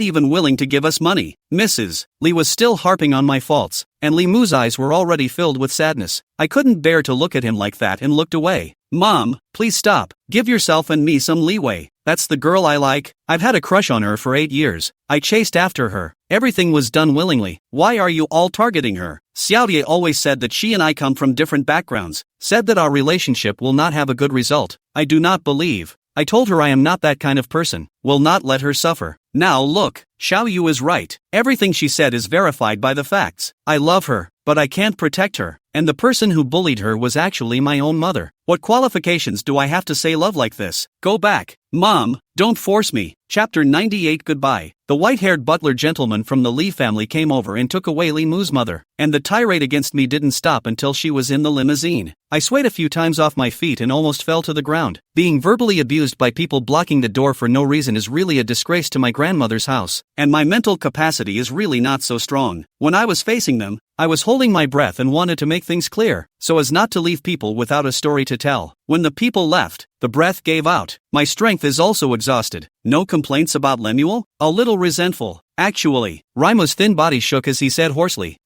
even willing to give us money. Mrs. Li was still harping on my faults, and Li Mu's eyes were already filled with sadness. I couldn't bear to look at him like that and looked away. Mom, please stop. Give yourself and me some leeway. That's the girl I like. I've had a crush on her for 8 years. I chased after her. Everything was done willingly. Why are you all targeting her? Xiaotie always said that she and I come from different backgrounds. Said that our relationship will not have a good result. I do not believe. I told her I am not that kind of person. Will not let her suffer. Now look, Xiao Yu is right. Everything she said is verified by the facts. I love her, but I can't protect her. And the person who bullied her was actually my own mother. What qualifications do I have to say love like this? Go back. Mom, don't force me. Chapter 98 Goodbye. The white-haired butler gentleman from the Li family came over and took away Li Mu's mother, and the tirade against me didn't stop until she was in the limousine. I swayed a few times off my feet and almost fell to the ground. Being verbally abused by people blocking the door for no reason is really a disgrace to my grandmother's house, and my mental capacity is really not so strong. When I was facing them, I was holding my breath and wanted to make things clear, so as not to leave people without a story to tell. When the people left, the breath gave out. My strength is also exhausted. No complaints about Lemuel? A little resentful. Actually, Raimu's thin body shook as he said hoarsely,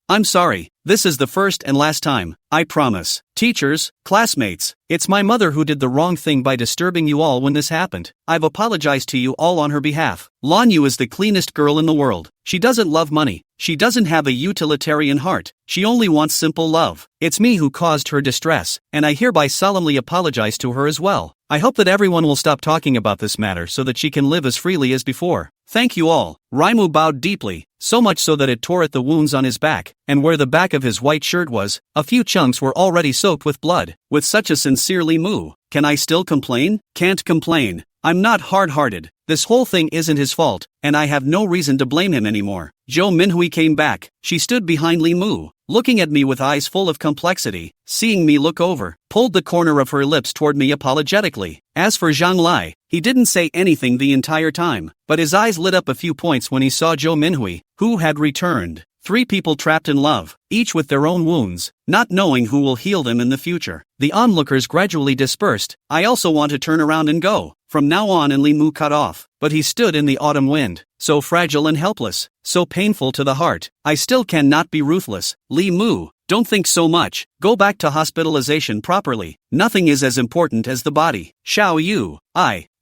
I'm sorry. This is the first and last time, I promise. Teachers, classmates, it's my mother who did the wrong thing by disturbing you all when this happened. I've apologized to you all on her behalf. Lan Yu is the cleanest girl in the world. She doesn't love money. She doesn't have a utilitarian heart. She only wants simple love. It's me who caused her distress, and I hereby solemnly apologize to her as well. I hope that everyone will stop talking about this matter so that she can live as freely as before. Thank you all. Raimu bowed deeply, so much so that it tore at the wounds on his back, and where the back of his white shirt was, a few chunks were already soaked with blood. With such a sincere Li Mu, can I still complain? Can't complain. I'm not hard-hearted. This whole thing isn't his fault, and I have no reason to blame him anymore. Jo Minhui came back. She stood behind Li Mu, looking at me with eyes full of complexity. Seeing me look over, pulled the corner of her lips toward me apologetically. As for Zhang Lai, he didn't say anything the entire time, but his eyes lit up a few points when he saw Jo Minhui, who had returned. 3 people trapped in love, each with their own wounds, not knowing who will heal them in the future. The onlookers gradually dispersed. I also want to turn around and go. From now on, and Li Mu cut off, but he stood in the autumn wind, so fragile and helpless, so painful to the heart. I still cannot be ruthless. Li Mu, don't think so much. Go back to hospitalization properly. Nothing is as important as the body. Xiao Yu,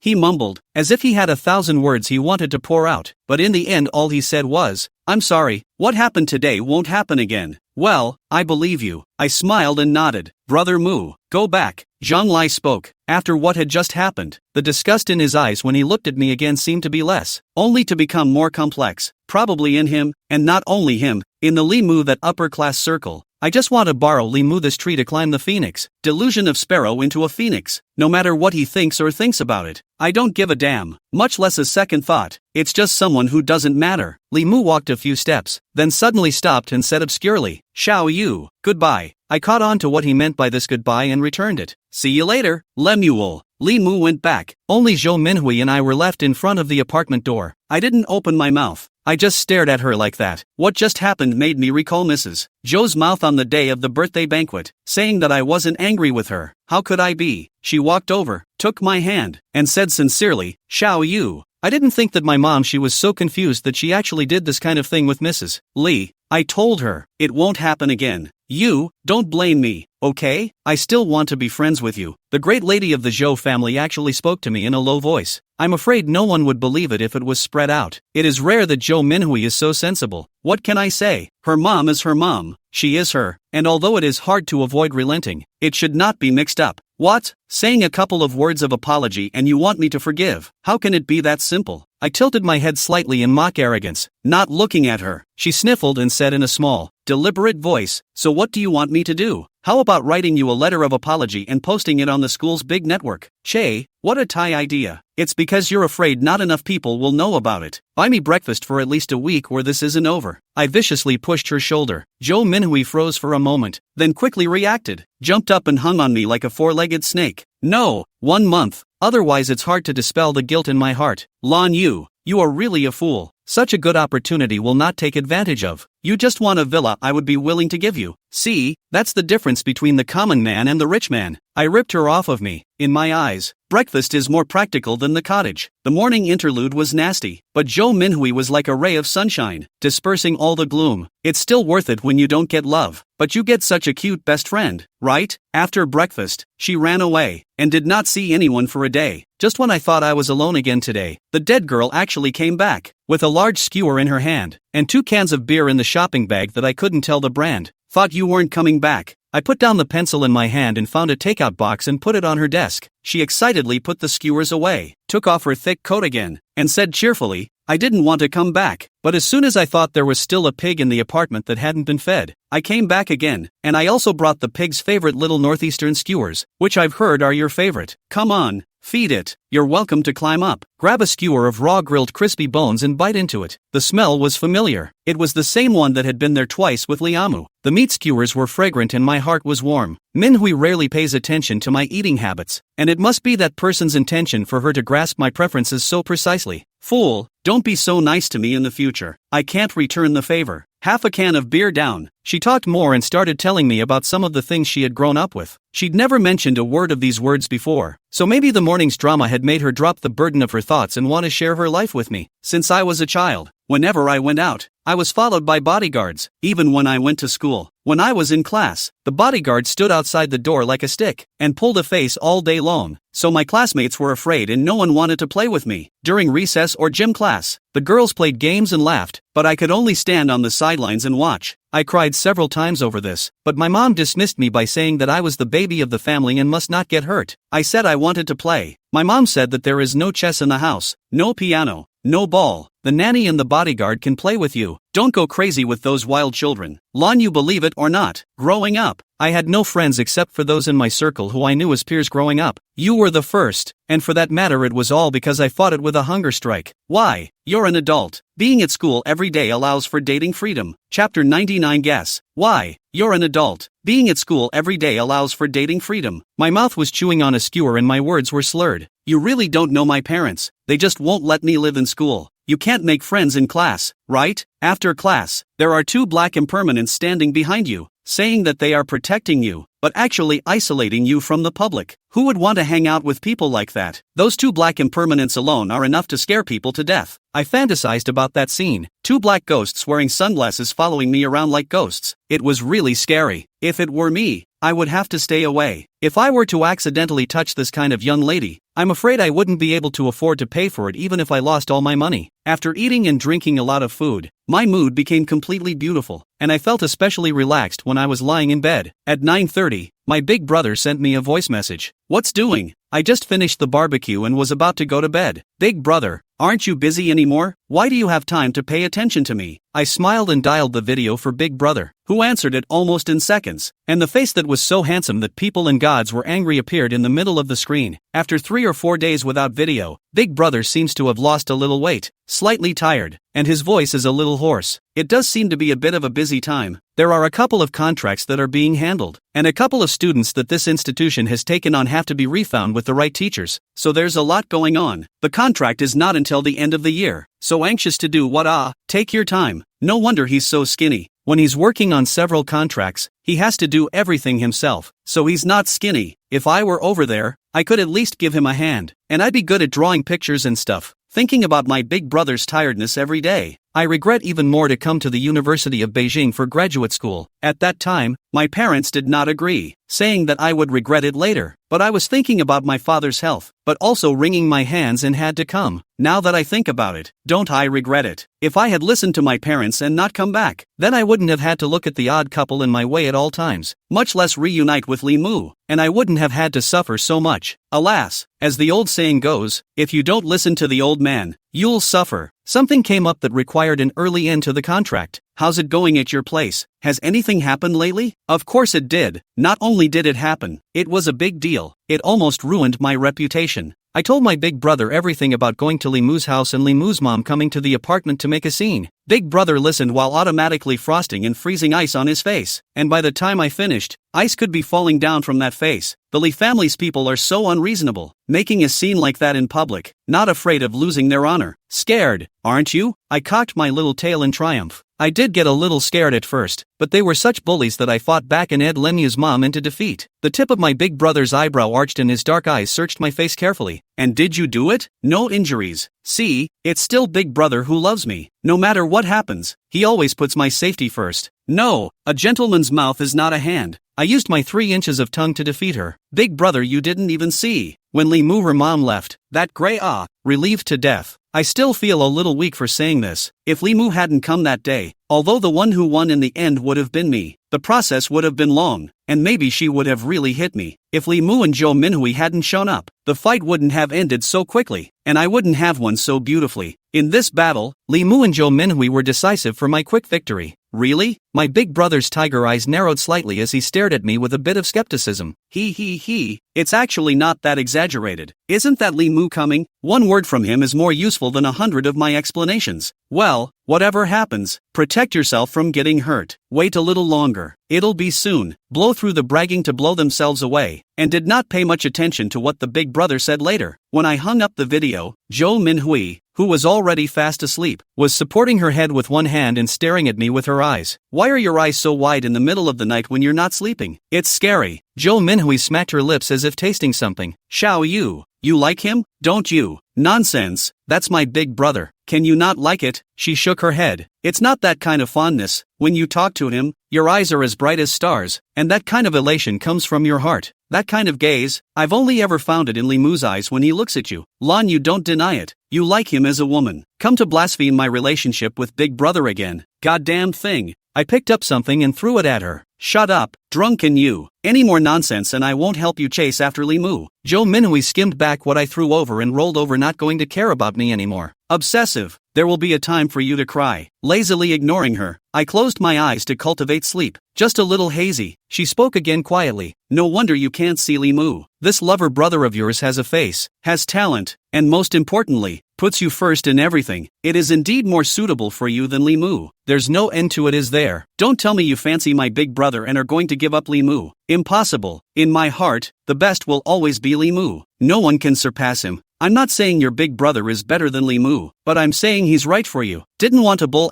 he mumbled, as if he had 1,000 words he wanted to pour out, but in the end all he said was, I'm sorry, what happened today won't happen again. Well, I believe you. I smiled and nodded. Brother Mu, go back. Zhang Lai spoke. After what had just happened, the disgust in his eyes when he looked at me again seemed to be less, only to become more complex, probably in him, and not only him, in the Li Mu, that upper-class circle. I just want to borrow Li Mu this tree to climb the phoenix. Delusion of sparrow into a phoenix. No matter what he thinks or thinks about it, I don't give a damn, much less a second thought. It's just someone who doesn't matter. Li Mu walked a few steps, then suddenly stopped and said obscurely, Xiao Yu, goodbye. I caught on to what he meant by this goodbye and returned it. See you later, Lemuel. Li Mu went back. Only Jo Minhui and I were left in front of the apartment door. I didn't open my mouth. I just stared at her like that. What just happened made me recall Mrs. Zhou's mouth on the day of the birthday banquet, saying that I wasn't angry with her. How could I be? She walked over, took my hand, and said sincerely, Xiao Yu. I didn't think that my mom, she was so confused that she actually did this kind of thing with Mrs. Li. I told her, it won't happen again. You, don't blame me, okay? I still want to be friends with you. The great lady of the Zhou family actually spoke to me in a low voice. I'm afraid no one would believe it if it was spread out. It is rare that Jo Minhui is so sensible. What can I say? Her mom is her mom. She is her, and although it is hard to avoid relenting, it should not be mixed up. What? Saying a couple of words of apology and you want me to forgive? How can it be that simple? I tilted my head slightly in mock arrogance, not looking at her. She sniffled and said in a small, deliberate voice, so what do you want me to do? How about writing you a letter of apology and posting it on the school's big network? Che, what a Thai idea. It's because you're afraid not enough people will know about it. Buy me breakfast for at least a week where this isn't over. I viciously pushed her shoulder. Jo Minhui froze for a moment, then quickly reacted, jumped up and hung on me like a 4-legged snake. No, 1 month. Otherwise it's hard to dispel the guilt in my heart. Lan Yu, you are really a fool. Such a good opportunity will not take advantage of. You just want a villa I would be willing to give you. See, that's the difference between the common man and the rich man. I ripped her off of me. In my eyes, breakfast is more practical than the cottage. The morning interlude was nasty, but Jo Minhui was like a ray of sunshine, dispersing all the gloom. It's still worth it when you don't get love, but you get such a cute best friend, right? After breakfast, she ran away, and did not see anyone for a day. Just when I thought I was alone again today, the dead girl actually came back, with a large skewer in her hand, and 2 cans of beer in the shopping bag that I couldn't tell the brand. Thought you weren't coming back. I put down the pencil in my hand and found a takeout box and put it on her desk. She excitedly put the skewers away, took off her thick coat again, and said cheerfully, I didn't want to come back, but as soon as I thought there was still a pig in the apartment that hadn't been fed, I came back again, and I also brought the pig's favorite little northeastern skewers, which I've heard are your favorite. Come on, feed it. You're welcome to climb up. Grab a skewer of raw grilled crispy bones and bite into it. The smell was familiar. It was the same one that had been there twice with Liamu. The meat skewers were fragrant and my heart was warm. Minhui rarely pays attention to my eating habits, and it must be that person's intention for her to grasp my preferences so precisely. Fool, don't be so nice to me in the future. I can't return the favor. Half a can of beer down. She talked more and started telling me about some of the things she had grown up with. She'd never mentioned a word of these words before, so maybe the morning's drama had made her drop the burden of her thoughts and want to share her life with me. Since I was a child, whenever I went out, I was followed by bodyguards, even when I went to school. When I was in class, the bodyguard stood outside the door like a stick, and pulled a face all day long, so my classmates were afraid and no one wanted to play with me. During recess or gym class, the girls played games and laughed, but I could only stand on the sidelines and watch. I cried several times over this, but my mom dismissed me by saying that I was the baby of the family and must not get hurt. I said I wanted to play. My mom said that there is no chess in the house, no piano, No ball. The nanny and the bodyguard can play with you. Don't go crazy with those wild children. Lon, you believe it or not, growing up, I had no friends except for those in my circle who I knew as peers growing up. You were the first, and for that matter it was all because I fought it with a hunger strike. Why? You're an adult. Being at school every day allows for dating freedom. Chapter 99. Guess. Why? You're an adult. Being at school every day allows for dating freedom. My mouth was chewing on a skewer and my words were slurred. You really don't know my parents. They just won't let me live in school. You can't make friends in class, right? After class, there are two black impermanents standing behind you, saying that they are protecting you, but actually isolating you from the public. Who would want to hang out with people like that? Those two black impermanents alone are enough to scare people to death. I fantasized about that scene. Two black ghosts wearing sunglasses following me around like ghosts. It was really scary. If it were me, I would have to stay away. If I were to accidentally touch this kind of young lady, I'm afraid I wouldn't be able to afford to pay for it even if I lost all my money. After eating and drinking a lot of food, my mood became completely beautiful, and I felt especially relaxed when I was lying in bed. At 9:30, my big brother sent me a voice message. What's doing? I just finished the barbecue and was about to go to bed. Big brother, aren't you busy anymore? Why do you have time to pay attention to me? I smiled and dialed the video for Big Brother, who answered it almost in seconds, and the face that was so handsome that people and gods were angry appeared in the middle of the screen. After 3 or 4 days without video, Big Brother seems to have lost a little weight, slightly tired, and his voice is a little hoarse. It does seem to be a bit of a busy time. There are a couple of contracts that are being handled, and a couple of students that this institution has taken on have to be refound with the right teachers, so there's a lot going on. The contract is not until the end of the year. So anxious to do what? Take your time. No wonder he's so skinny. When he's working on several contracts, he has to do everything himself, so he's not skinny. If I were over there, I could at least give him a hand, and I'd be good at drawing pictures and stuff. Thinking about my big brother's tiredness every day, I regret even more to come to the University of Beijing for graduate school. At that time, my parents did not agree, saying that I would regret it later. But I was thinking about my father's health, but also wringing my hands and had to come. Now that I think about it, don't I regret it? If I had listened to my parents and not come back, then I wouldn't have had to look at the odd couple in my way at all times, much less reunite with Li Mu, and I wouldn't have had to suffer so much. Alas, as the old saying goes, if you don't listen to the old man, you'll suffer. Something came up that required an early end to the contract. How's it going at your place? Has anything happened lately? Of course it did. Not only did it happen, it was a big deal. It almost ruined my reputation. I told my big brother everything about going to Li Mu's house and Li Mu's mom coming to the apartment to make a scene. Big brother listened while automatically frosting and freezing ice on his face, and by the time I finished, ice could be falling down from that face. The Li family's people are so unreasonable, making a scene like that in public, not afraid of losing their honor. Scared, aren't you? I cocked my little tail in triumph. I did get a little scared at first, but they were such bullies that I fought back and Ed Lemieux's mom into defeat. The tip of my big brother's eyebrow arched and his dark eyes searched my face carefully. And did you do it? No injuries. See, it's still Big Brother who loves me. No matter what happens, he always puts my safety first. No, a gentleman's mouth is not a hand. I used my 3 inches of tongue to defeat her. Big brother, you didn't even see. When Li Mu her mom left, that gray relieved to death. I still feel a little weak for saying this. If Li Mu hadn't come that day, although the one who won in the end would have been me, the process would have been long, and maybe she would have really hit me. If Li Mu and Zhou Minhui hadn't shown up, the fight wouldn't have ended so quickly, and I wouldn't have won so beautifully. In this battle, Li Mu and Zhou Minhui were decisive for my quick victory. Really? My big brother's tiger eyes narrowed slightly as he stared at me with a bit of skepticism. It's actually not that exaggerated. Isn't that Li Mu coming? One word from him is more useful than 100 of my explanations. Well, whatever happens, protect yourself from getting hurt. Wait a little longer. It'll be soon. Blow through the bragging to blow themselves away, and did not pay much attention to what the big brother said later. When I hung up the video, Zhou Minhui, who was already fast asleep, was supporting her head with one hand and staring at me with her eyes. Why are your eyes so wide in the middle of the night when you're not sleeping? It's scary. Zhou Minhui smacked her lips as if tasting something. Xiao Yu, you like him, don't you? Nonsense, that's my big brother. Can you not like it? She shook her head. It's not that kind of fondness. When you talk to him, your eyes are as bright as stars, and that kind of elation comes from your heart. That kind of gaze, I've only ever found it in Li Mu's eyes when he looks at you. Lan, you don't deny it. You like him as a woman. Come to blaspheme my relationship with Big Brother again. Goddamn thing. I picked up something and threw it at her. Shut up, drunken you. Any more nonsense and I won't help you chase after Li Mu. Joe Minhui skimmed back what I threw over and rolled over, not going to care about me anymore. Obsessive. There will be a time for you to cry. Lazily ignoring her, I closed my eyes to cultivate sleep. Just a little hazy, she spoke again quietly. No wonder you can't see Li Mu. This lover brother of yours has a face, has talent, and most importantly, puts you first in everything. It is indeed more suitable for you than Li Mu. There's no end to it, is there? Don't tell me you fancy my big brother and are going to give up Li Mu. Impossible. In my heart, the best will always be Li Mu. No one can surpass him. I'm not saying your big brother is better than Li Mu, but I'm saying he's right for you. Didn't want a bull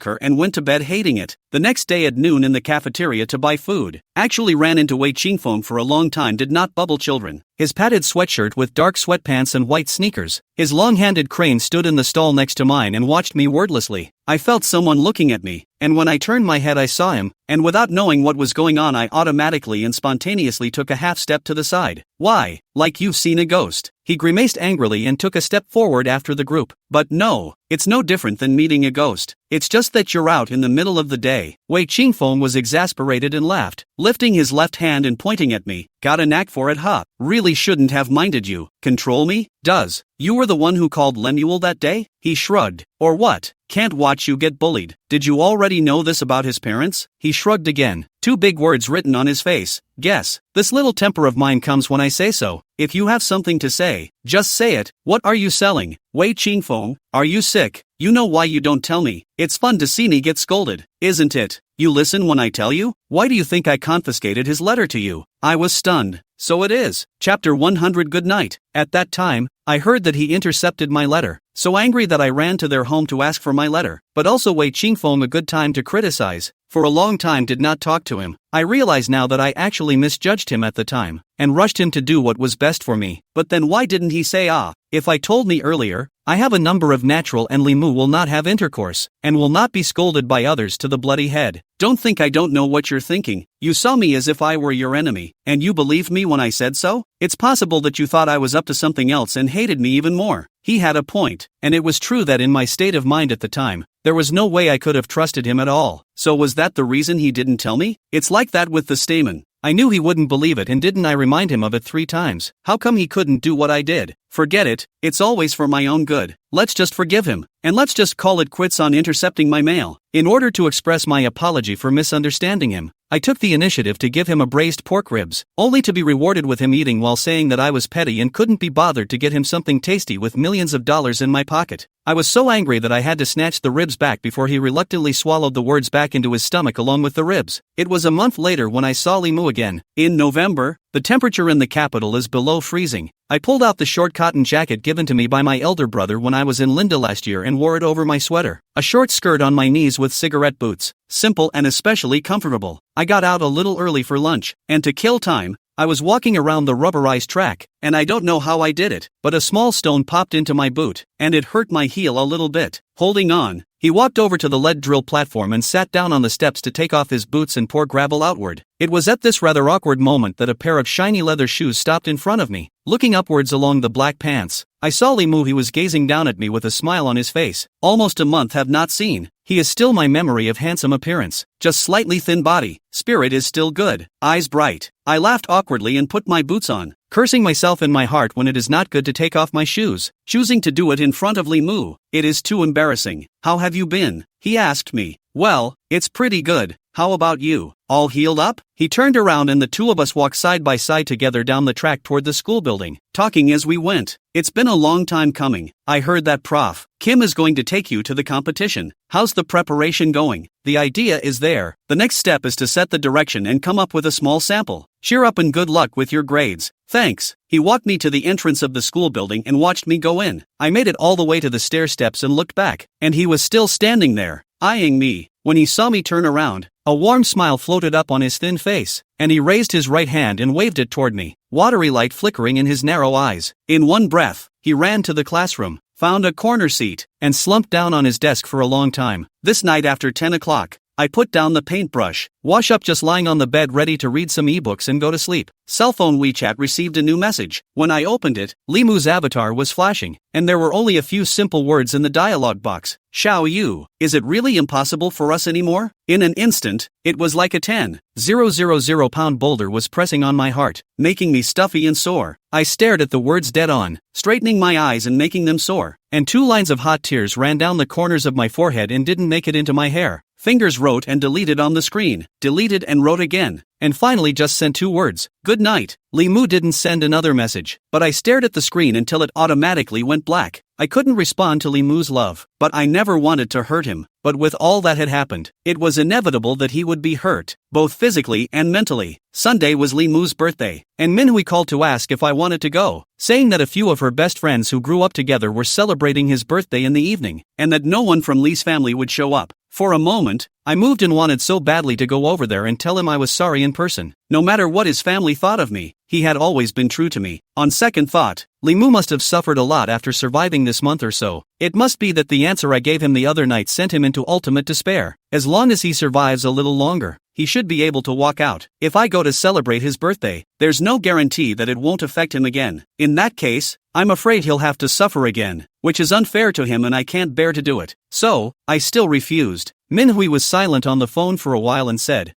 her and went to bed hating it. The next day at noon in the cafeteria to buy food. Actually ran into Wei Qingfeng for a long time, did not bubble children. His padded sweatshirt with dark sweatpants and white sneakers. His long-handed crane stood in the stall next to mine and watched me wordlessly. I felt someone looking at me, and when I turned my head I saw him, and without knowing what was going on I automatically and spontaneously took a half step to the side. Why? Like you've seen a ghost. He grimaced angrily and took a step forward after the group. But no, it's no different than meeting a ghost. It's just that you're out in the middle of the day. Wei Qingfeng was exasperated and laughed, lifting his left hand and pointing at me. Got a knack for it, huh? Really shouldn't have minded you. Control me? Does. You were the one who called Lemuel that day? He shrugged. Or what? Can't watch you get bullied. Did you already know this about his parents? He shrugged again. Two big words written on his face. Guess. This little temper of mine comes when I say so. If you have something to say, just say it. What are you selling? Wei Qingfeng, are you sick? You know why you don't tell me? It's fun to see me get scolded, isn't it? You listen when I tell you? Why do you think I confiscated his letter to you? I was stunned. So it is. Chapter 100. Good night. At that time, I heard that he intercepted my letter. So angry that I ran to their home to ask for my letter. But also Wei Qingfeng a good time to criticize. For a long time did not talk to him. I realize now that I actually misjudged him at the time, and rushed him to do what was best for me. But then why didn't he say if I told me earlier, I have a number of natural and Li Mu will not have intercourse, and will not be scolded by others to the bloody head. Don't think I don't know what you're thinking. You saw me as if I were your enemy, and you believed me when I said so? It's possible that you thought I was up to something else and hated me even more. He had a point, and it was true that in my state of mind at the time, there was no way I could have trusted him at all. So was that the reason he didn't tell me? It's like that with the stamen. I knew he wouldn't believe it, and didn't I remind him of it 3 times? How come he couldn't do what I did? Forget it, it's always for my own good. Let's just forgive him, and let's just call it quits on intercepting my mail. In order to express my apology for misunderstanding him, I took the initiative to give him a braised pork ribs, only to be rewarded with him eating while saying that I was petty and couldn't be bothered to get him something tasty with millions of dollars in my pocket. I was so angry that I had to snatch the ribs back before he reluctantly swallowed the words back into his stomach along with the ribs. It was a month later when I saw Li Mu again. In November, the temperature in the capital is below freezing. I pulled out the short cotton jacket given to me by my elder brother when I was in Linda last year and wore it over my sweater. A short skirt on my knees with cigarette boots. Simple and especially comfortable. I got out a little early for lunch, and to kill time, I was walking around the rubberized track, and I don't know how I did it, but a small stone popped into my boot, and it hurt my heel a little bit. Holding on, he walked over to the lead drill platform and sat down on the steps to take off his boots and pour gravel outward. It was at this rather awkward moment that a pair of shiny leather shoes stopped in front of me. Looking upwards along the black pants, I saw Li Mu. He was gazing down at me with a smile on his face. Almost a month have not seen. He is still my memory of handsome appearance, just slightly thin body. Spirit is still good, eyes bright. I laughed awkwardly and put my boots on, cursing myself in my heart when it is not good to take off my shoes, choosing to do it in front of Li Mu. It is too embarrassing. How have you been? He asked me. Well, it's pretty good. How about you? All healed up? He turned around and the two of us walked side by side together down the track toward the school building, talking as we went. It's been a long time coming. I heard that Prof. Kim is going to take you to the competition. How's the preparation going? The idea is there. The next step is to set the direction and come up with a small sample. Cheer up and good luck with your grades. Thanks. He walked me to the entrance of the school building and watched me go in. I made it all the way to the stair steps and looked back, and he was still standing there, eyeing me. When he saw me turn around, a warm smile floated up on his thin face, and he raised his right hand and waved it toward me, watery light flickering in his narrow eyes. In one breath, he ran to the classroom, found a corner seat, and slumped down on his desk for a long time. This night after 10 o'clock, I put down the paintbrush, wash up just lying on the bed ready to read some ebooks and go to sleep. Cell phone WeChat received a new message. When I opened it, Limu's avatar was flashing, and there were only a few simple words in the dialog box. Xiao Yu, is it really impossible for us anymore? In an instant, it was like a 10,000 pound boulder was pressing on my heart, making me stuffy and sore. I stared at the words dead on, straightening my eyes and making them sore, and 2 lines of hot tears ran down the corners of my forehead and didn't make it into my hair. Fingers wrote and deleted on the screen, deleted and wrote again, and finally just sent 2 words, good night. Limu didn't send another message, but I stared at the screen until it automatically went black. I couldn't respond to Limu's love, but I never wanted to hurt him. But with all that had happened, it was inevitable that he would be hurt, both physically and mentally. Sunday was Limu's birthday, and Minhui called to ask if I wanted to go, saying that a few of her best friends who grew up together were celebrating his birthday in the evening, and that no one from Li's family would show up. For a moment, I moved and wanted so badly to go over there and tell him I was sorry in person. No matter what his family thought of me, he had always been true to me. On second thought, Limu must have suffered a lot after surviving this month or so. It must be that the answer I gave him the other night sent him into ultimate despair. As long as he survives a little longer, he should be able to walk out. If I go to celebrate his birthday, there's no guarantee that it won't affect him again. In that case, I'm afraid he'll have to suffer again, which is unfair to him and I can't bear to do it. So, I still refused. Minhui was silent on the phone for a while and said,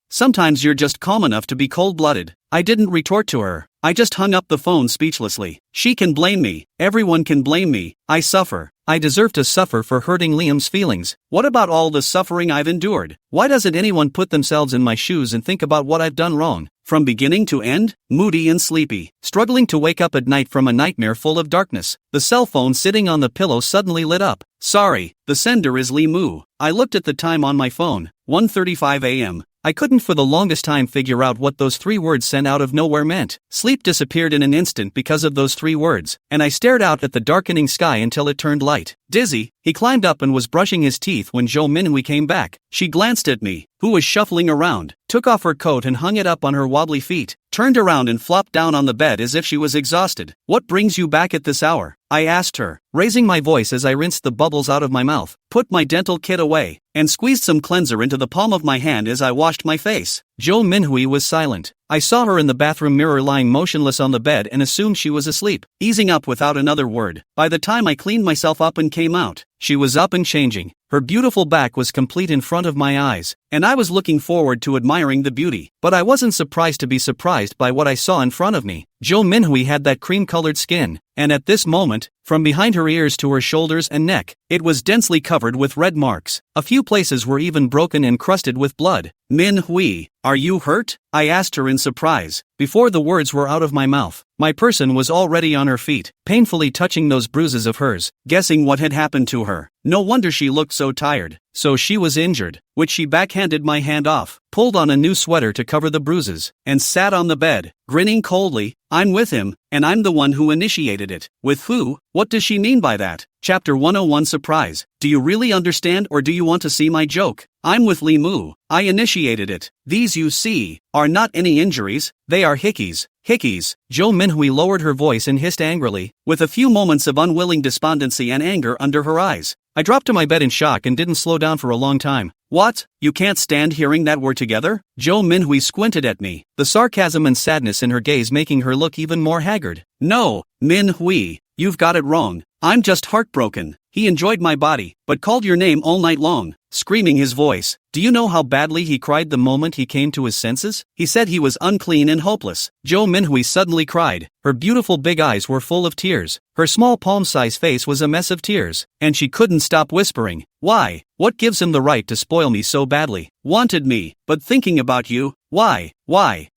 sometimes you're just calm enough to be cold-blooded. I didn't retort to her. I just hung up the phone speechlessly. She can blame me. Everyone can blame me. I suffer. I deserve to suffer for hurting Liam's feelings. What about all the suffering I've endured? Why doesn't anyone put themselves in my shoes and think about what I've done wrong? From beginning to end, moody and sleepy, struggling to wake up at night from a nightmare full of darkness. The cell phone sitting on the pillow suddenly lit up. Sorry, the sender is Limu. I looked at the time on my phone, 1:35 a.m. I couldn't for the longest time figure out what those 3 words sent out of nowhere meant. Sleep disappeared in an instant because of those 3 words, and I stared out at the darkening sky until it turned light. Dizzy, he climbed up and was brushing his teeth when Zhou Minhui came back. She glanced at me, who was shuffling around, took off her coat and hung it up on her wobbly feet, turned around and flopped down on the bed as if she was exhausted. What brings you back at this hour? I asked her, raising my voice as I rinsed the bubbles out of my mouth, put my dental kit away, and squeezed some cleanser into the palm of my hand as I washed my face. Zhou Minhui was silent. I saw her in the bathroom mirror lying motionless on the bed and assumed she was asleep, easing up without another word. By the time I cleaned myself up and came out, she was up and changing. Her beautiful back was complete in front of my eyes, and I was looking forward to admiring the beauty. But I wasn't surprised to be surprised by what I saw in front of me. Zhou Minhui had that cream-colored skin, and at this moment, from behind her ears to her shoulders and neck, it was densely covered with red marks. A few places were even broken and crusted with blood. Minhui, are you hurt? I asked her in surprise. Before the words were out of my mouth, my person was already on her feet, painfully touching those bruises of hers, guessing what had happened to her. No wonder she looked so tired. So she was injured, which she backhanded my hand off, pulled on a new sweater to cover the bruises, and sat on the bed, grinning coldly. I'm with him, and I'm the one who initiated it. With who? What does she mean by that? Chapter 101 Surprise. Do you really understand or do you want to see my joke? I'm with Limu. I initiated it. These you see, are not any injuries, they are hickeys. Hickeys. Zhou Minhui lowered her voice and hissed angrily, with a few moments of unwilling despondency and anger under her eyes. I dropped to my bed in shock and didn't slow down for a long time. What? You can't stand hearing that we're together? Zhou Minhui squinted at me, the sarcasm and sadness in her gaze making her look even more haggard. No, Minhui, you've got it wrong. I'm just heartbroken. He enjoyed my body, but called your name all night long, screaming his voice. Do you know how badly he cried the moment he came to his senses? He said he was unclean and hopeless. Zhou Minhui suddenly cried. Her beautiful big eyes were full of tears. Her small palm-sized face was a mess of tears, and she couldn't stop whispering. Why? What gives him the right to spoil me so badly? Wanted me, but thinking about you. Why?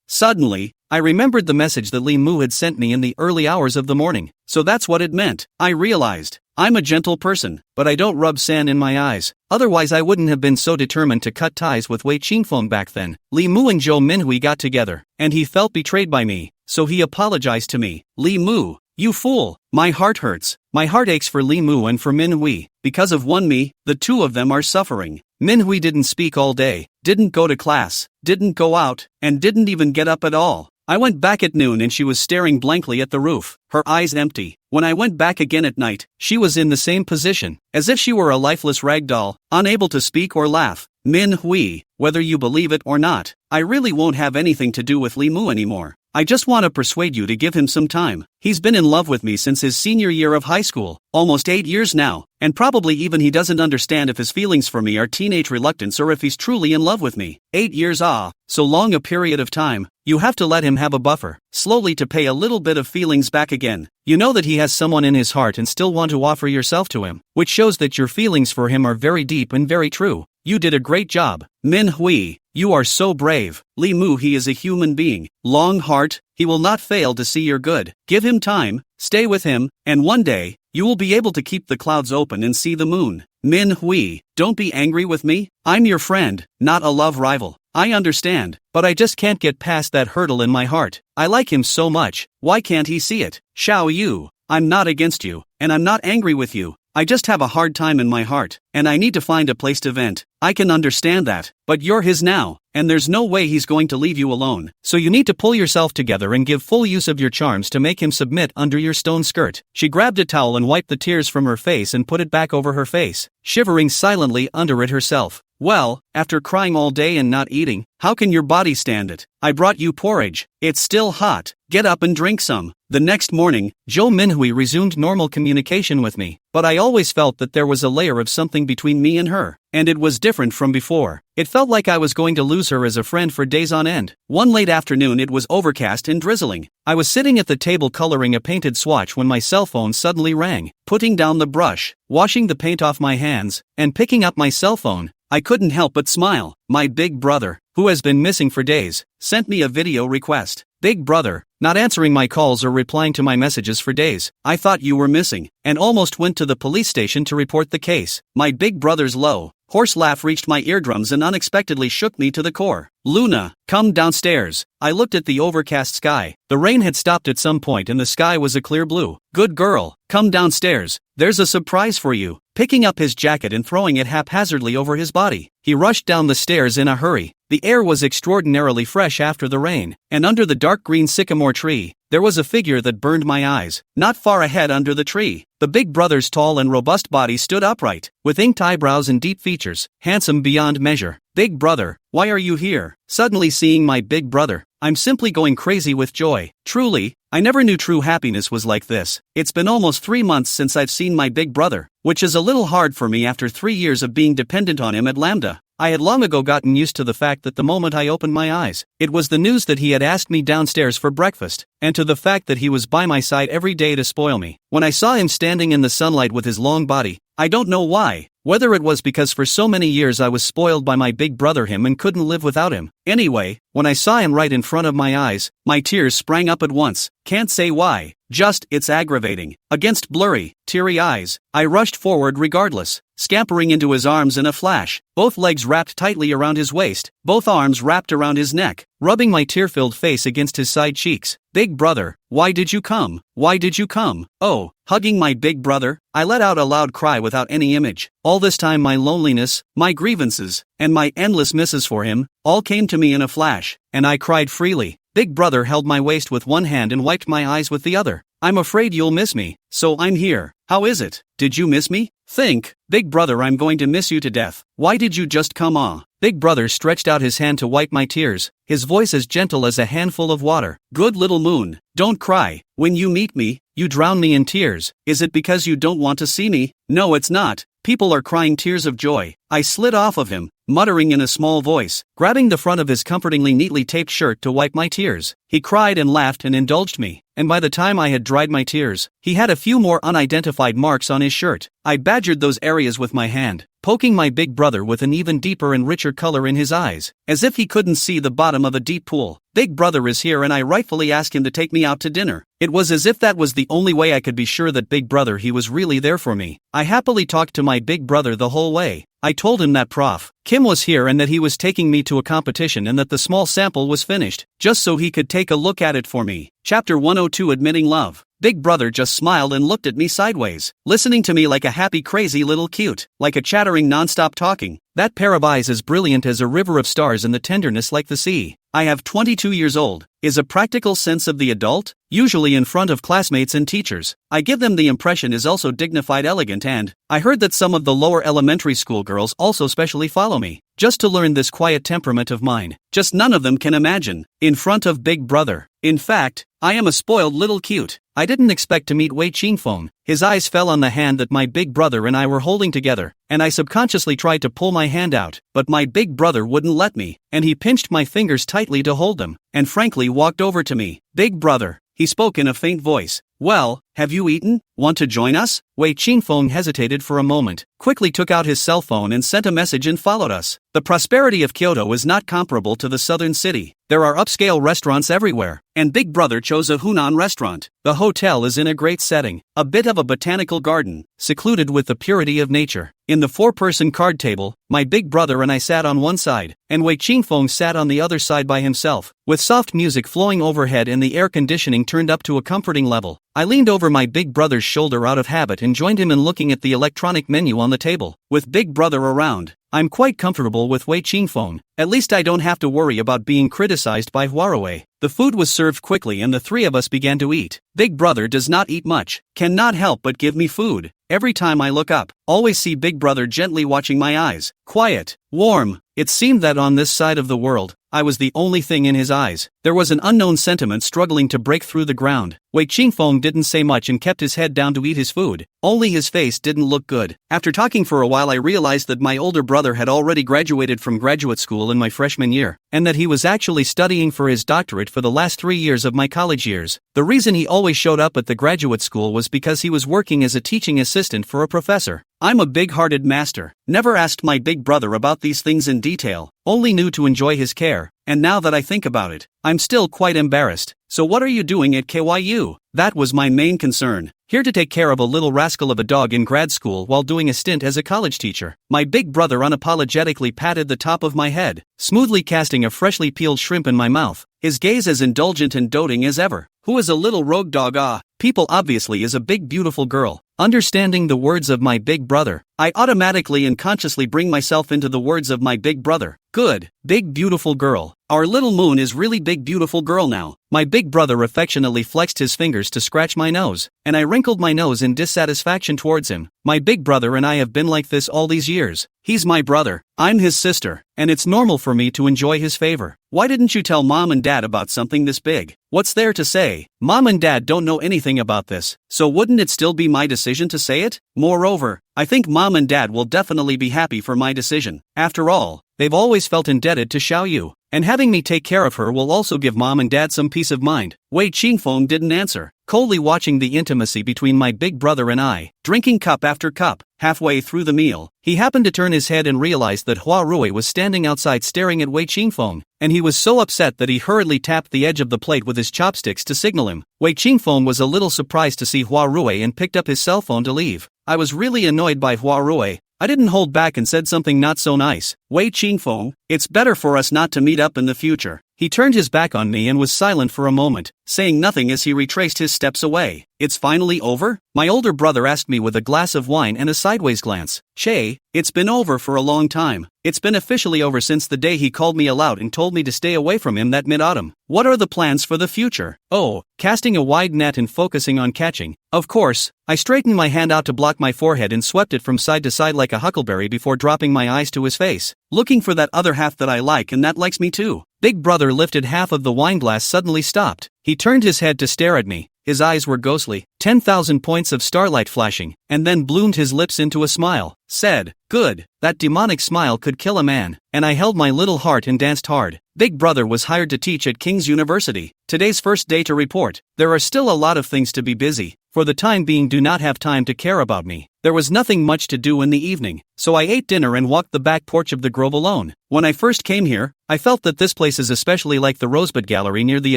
Suddenly, I remembered the message that Limu had sent me in the early hours of the morning. So that's what it meant. I realized. I'm a gentle person, but I don't rub sand in my eyes. Otherwise I wouldn't have been so determined to cut ties with Wei Qingfeng back then. Limu and Zhou Minhui got together, and he felt betrayed by me, so he apologized to me. Limu, you fool. My heart hurts. My heart aches for Limu and for Minhui. Because of one me, the two of them are suffering. Minhui didn't speak all day, didn't go to class, didn't go out, and didn't even get up at all. I went back at noon and she was staring blankly at the roof, her eyes empty. When I went back again at night, she was in the same position, as if she were a lifeless rag doll, unable to speak or laugh. Manhwa, whether you believe it or not, I really won't have anything to do with Lee Moo anymore. I just want to persuade you to give him some time. He's been in love with me since his senior year of high school, almost 8 years now, and probably even he doesn't understand if his feelings for me are teenage reluctance or if he's truly in love with me. 8 years, so long a period of time. You have to let him have a buffer, slowly to pay a little bit of feelings back again. You know that he has someone in his heart and still want to offer yourself to him, which shows that your feelings for him are very deep and very true. You did a great job, Manhwa. You are so brave. Lee Moo, he is a human being, long heart, he will not fail to see your good. Give him time, stay with him, and one day, you will be able to keep the clouds open and see the moon. Manhwa, don't be angry with me. I'm your friend, not a love rival. I understand, but I just can't get past that hurdle in my heart. I like him so much, why can't he see it? Xiao Yu, I'm not against you, and I'm not angry with you. I just have a hard time in my heart, and I need to find a place to vent. I can understand that, but you're his now, and there's no way he's going to leave you alone. So you need to pull yourself together and give full use of your charms to make him submit under your stone skirt. She grabbed a towel and wiped the tears from her face and put it back over her face, shivering silently under it herself. Well, after crying all day and not eating, how can your body stand it? I brought you porridge. It's still hot. Get up and drink some. The next morning, Manhwa resumed normal communication with me, but I always felt that there was a layer of something between me and her, and it was different from before. It felt like I was going to lose her as a friend for days on end. One late afternoon, it was overcast and drizzling. I was sitting at the table coloring a painted swatch when my cell phone suddenly rang. Putting down the brush, washing the paint off my hands, and picking up my cell phone, I couldn't help but smile. My big brother, who has been missing for days, sent me a video request. Big brother, not answering my calls or replying to my messages for days. I thought you were missing, and almost went to the police station to report the case. My big brother's low, hoarse laugh reached my eardrums and unexpectedly shook me to the core. Luna, come downstairs. I looked at the overcast sky. The rain had stopped at some point and the sky was a clear blue. Good girl, come downstairs. There's a surprise for you. Picking up his jacket and throwing it haphazardly over his body, he rushed down the stairs in a hurry. The air was extraordinarily fresh after the rain, and under the dark green sycamore tree, there was a figure that burned my eyes. Not far ahead under the tree, the big brother's tall and robust body stood upright, with inked eyebrows and deep features, handsome beyond measure. Big brother, why are you here? Suddenly seeing my big brother, I'm simply going crazy with joy. Truly, I never knew true happiness was like this. It's been almost 3 months since I've seen my big brother, which is a little hard for me after 3 years of being dependent on him at Lambda. I had long ago gotten used to the fact that the moment I opened my eyes, it was the news that he had asked me downstairs for breakfast, and to the fact that he was by my side every day to spoil me. When I saw him standing in the sunlight with his long body, I don't know why, whether it was because for so many years I was spoiled by my big brother him and couldn't live without him. Anyway, when I saw him right in front of my eyes, my tears sprang up at once. Can't say why, just it's aggravating. Against blurry, teary eyes, I rushed forward regardless, scampering into his arms in a flash, both legs wrapped tightly around his waist, both arms wrapped around his neck, rubbing my tear-filled face against his side cheeks. Big brother, why did you come? Why did you come? Oh, hugging my big brother, I let out a loud cry without any image. All this time my loneliness, my grievances, and my endless misses for him, all came to me in a flash, and I cried freely. Big brother held my waist with one hand and wiped my eyes with the other. I'm afraid you'll miss me, so I'm here. How is it? Did you miss me? Think, big brother, I'm going to miss you to death. Why did you just come? Big brother stretched out his hand to wipe my tears, his voice as gentle as a handful of water. Good little moon, don't cry. When you meet me, you drown me in tears. Is it because you don't want to see me? No, it's not. People are crying tears of joy. I slid off of him, muttering in a small voice, grabbing the front of his comfortingly neatly taped shirt to wipe my tears. He cried and laughed and indulged me, and by the time I had dried my tears, he had a few more unidentified marks on his shirt. I badgered those areas with my hand, poking my big brother with an even deeper and richer color in his eyes, as if he couldn't see the bottom of a deep pool. Big brother is here and I rightfully asked him to take me out to dinner. It was as if that was the only way I could be sure that big brother he was really there for me. I happily talked to my big brother the whole way. I told him that Prof. Kim was here and that he was taking me to a competition and that the small sample was finished, just so he could take a look at it for me. Chapter 102, Admitting Love. Big brother just smiled and looked at me sideways, listening to me like a happy crazy little cute, like a chattering non-stop talking. That pair of eyes as brilliant as a river of stars and the tenderness like the sea. I have 22 years old, is a practical sense of the adult, usually in front of classmates and teachers. I give them the impression is also dignified, elegant, and I heard that some of the lower elementary school girls also specially follow me. just to learn this quiet temperament of mine. Just none of them can imagine. In front of Big Brother. In fact, I am a spoiled little cute. I didn't expect to meet Wei Qingfeng. His eyes fell on the hand that my big brother and I were holding together, and I subconsciously tried to pull my hand out, but my big brother wouldn't let me, and he pinched my fingers tightly to hold them, and frankly walked over to me. Big brother, he spoke in a faint voice. Well, have you eaten? Want to join us? Wei Qingfeng hesitated for a moment, quickly took out his cell phone and sent a message and followed us. The prosperity of Kyoto is not comparable to the southern city. There are upscale restaurants everywhere, and Big Brother chose a Hunan restaurant. The hotel is in a great setting, a bit of a botanical garden, secluded with the purity of nature. In the four-person card table, my big brother and I sat on one side, and Wei Qingfeng sat on the other side by himself, with soft music flowing overhead and the air conditioning turned up to a comforting level. I leaned over my big brother's shoulder out of habit and joined him in looking at the electronic menu on the table. With Big Brother around, I'm quite comfortable with Wei Qingfeng. At least I don't have to worry about being criticized by Huarue. The food was served quickly and the three of us began to eat. Big Brother does not eat much, cannot help but give me food. Every time I look up, always see Big Brother gently watching my eyes. Quiet, warm. It seemed that on this side of the world, I was the only thing in his eyes. There was an unknown sentiment struggling to break through the ground. Wei Qingfeng didn't say much and kept his head down to eat his food. Only his face didn't look good. After talking for a while I realized that my older brother had already graduated from graduate school in my freshman year, and that he was actually studying for his doctorate for the last 3 years of my college years. The reason he always showed up at the graduate school was because he was working as a teaching assistant for a professor. I'm a big-hearted master, never asked my big brother about these things in detail, only knew to enjoy his care, and now that I think about it, I'm still quite embarrassed. So what are you doing at KYU? That was my main concern. Here to take care of a little rascal of a dog in grad school while doing a stint as a college teacher. My big brother unapologetically patted the top of my head, smoothly casting a freshly peeled shrimp in my mouth, his gaze as indulgent and doting as ever. Who is a little rogue dog? People obviously is a big beautiful girl. Understanding the words of my big brother, I automatically and consciously bring myself into the words of my big brother. Good, big beautiful girl. Our little moon is really big beautiful girl now. My big brother affectionately flexed his fingers to scratch my nose, and I wrinkled my nose in dissatisfaction towards him. My big brother and I have been like this all these years. He's my brother, I'm his sister, and it's normal for me to enjoy his favor. Why didn't you tell mom and dad about something this big? What's there to say? Mom and dad don't know anything about this, so wouldn't it still be my decision to say it? Moreover, I think mom and dad will definitely be happy for my decision. After all, they've always felt indebted to Xiaoyu, and having me take care of her will also give mom and dad some peace of mind. Wei Qingfeng didn't answer, coldly watching the intimacy between my big brother and I, drinking cup after cup. Halfway through the meal, he happened to turn his head and realized that Hua Rui was standing outside staring at Wei Qingfeng, and he was so upset that he hurriedly tapped the edge of the plate with his chopsticks to signal him. Wei Qingfeng was a little surprised to see Hua Rui and picked up his cell phone to leave. I was really annoyed by Hua Rui. I didn't hold back and said something not so nice. Wei Qingfeng, it's better for us not to meet up in the future. He turned his back on me and was silent for a moment, saying nothing as he retraced his steps away. It's finally over? My older brother asked me with a glass of wine and a sideways glance. Che, it's been over for a long time. It's been officially over since the day he called me aloud and told me to stay away from him that mid-autumn. What are the plans for the future? Oh, casting a wide net and focusing on catching. Of course. I straightened my hand out to block my forehead and swept it from side to side like a huckleberry before dropping my eyes to his face, looking for that other half that I like and that likes me too. Big brother lifted half of the wine glass suddenly stopped. He turned his head to stare at me. His eyes were ghostly, 10,000 points of starlight flashing, and then bloomed his lips into a smile. Said, good, that demonic smile could kill a man, and I held my little heart and danced hard. Big brother was hired to teach at King's University. Today's first day to report. There are still a lot of things to be busy. For the time being do not have time to care about me. There was nothing much to do in the evening, so I ate dinner and walked the back porch of the grove alone. When I first came here, I felt that this place is especially like the Rosebud Gallery near the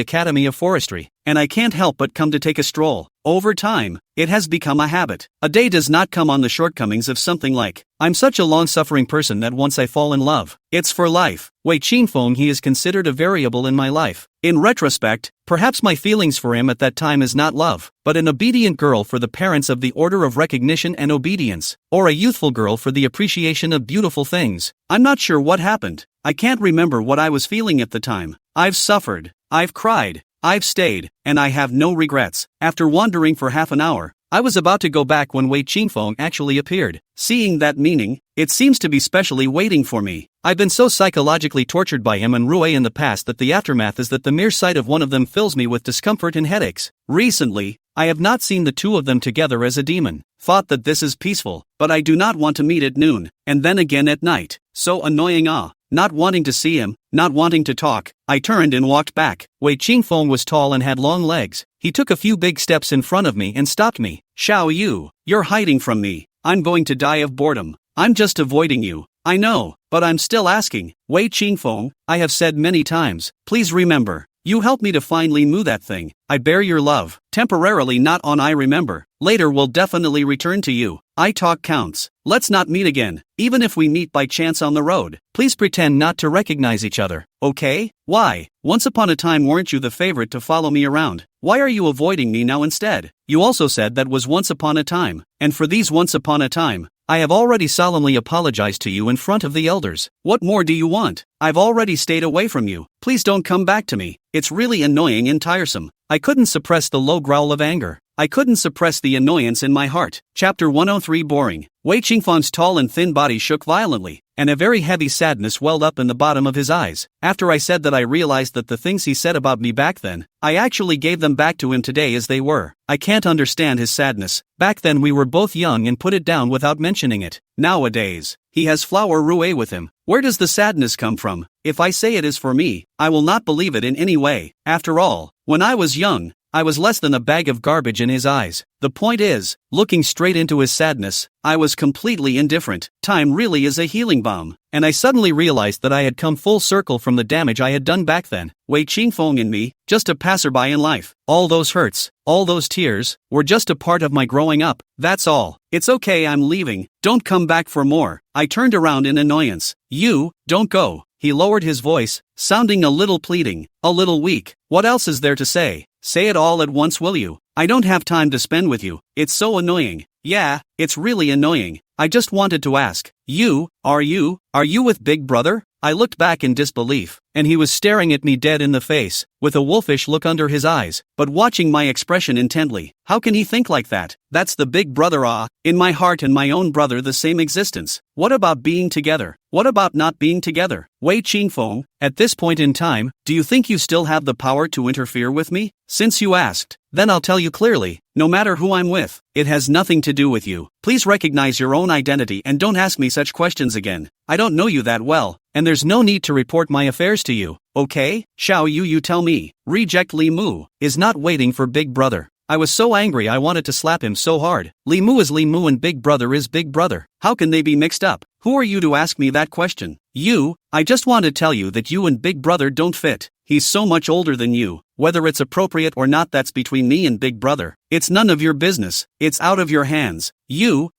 Academy of Forestry, and I can't help but come to take a stroll. Over time, it has become a habit. A day does not come on the shortcomings of something like, I'm such a long-suffering person that once I fall in love, it's for life. Wei Qingfeng, he is considered a variable in my life. In retrospect, perhaps my feelings for him at that time is not love, but an obedient girl for the parents of the order of recognition and obedience, or a youthful girl for the appreciation of beautiful things. I'm not sure what happened. I can't remember what I was feeling at the time. I've suffered, I've cried, I've stayed, and I have no regrets. After wandering for half an hour, I was about to go back when Wei Qingfeng actually appeared. Seeing that meaning, it seems to be specially waiting for me. I've been so psychologically tortured by him and Rue in the past that the aftermath is that the mere sight of one of them fills me with discomfort and headaches. Recently, I have not seen the two of them together as a demon. Thought that this is peaceful, but I do not want to meet at noon, and then again at night. So annoying. Not wanting to see him, not wanting to talk, I turned and walked back. Wei Qingfeng was tall and had long legs. He took a few big steps in front of me and stopped me. Xiao Yu, you're hiding from me. I'm going to die of boredom. I'm just avoiding you. I know, but I'm still asking. Wei Qingfeng, I have said many times, please remember. You helped me to find Li Mu that thing. I bear your love. Temporarily not on I remember. Later will definitely return to you. I talk counts. Let's not meet again. Even if we meet by chance on the road, please pretend not to recognize each other, okay? Why? Once upon a time weren't you the favorite to follow me around? Why are you avoiding me now instead? You also said that was once upon a time. And for these once upon a time, I have already solemnly apologized to you in front of the elders. What more do you want? I've already stayed away from you. Please don't come back to me. It's really annoying and tiresome. I couldn't suppress the low growl of anger. I couldn't suppress the annoyance in my heart. Chapter 103 Boring. Wei Qingfeng's tall and thin body shook violently, and a very heavy sadness welled up in the bottom of his eyes. After I said that I realized that the things he said about me back then, I actually gave them back to him today as they were. I can't understand his sadness. Back then we were both young and put it down without mentioning it. Nowadays, he has Flower Rue with him. Where does the sadness come from? If I say it is for me, I will not believe it in any way. After all, when I was young, I was less than a bag of garbage in his eyes. The point is, looking straight into his sadness, I was completely indifferent. Time really is a healing balm. And I suddenly realized that I had come full circle from the damage I had done back then. Wei Qingfeng and me, just a passerby in life. All those hurts, all those tears, were just a part of my growing up. That's all. It's okay, I'm leaving. Don't come back for more. I turned around in annoyance. You, don't go. He lowered his voice, sounding a little pleading, a little weak. What else is there to say? Say it all at once, will you? I don't have time to spend with you. It's so annoying. Yeah, it's really annoying. I just wanted to ask. Are you with Big Brother? I looked back in disbelief, and he was staring at me dead in the face, with a wolfish look under his eyes, but watching my expression intently. How can he think like that? That's the Big Brother. In my heart and my own brother the same existence. What about being together? What about not being together? Wei Qingfeng, at this point in time, do you think you still have the power to interfere with me? Since you asked, then I'll tell you clearly, no matter who I'm with, it has nothing to do with you. Please recognize your own identity and don't ask me such questions again. I don't know you that well, and there's no need to report my affairs to you, okay? Xiao Yu, you tell me. Reject Li Mu is not waiting for Big Brother. I was so angry I wanted to slap him so hard. Li Mu is Li Mu and Big Brother is Big Brother. How can they be mixed up? Who are you to ask me that question? I just want to tell you that you and Big Brother don't fit. He's so much older than you. Whether it's appropriate or not, that's between me and Big Brother. It's none of your business. It's out of your hands.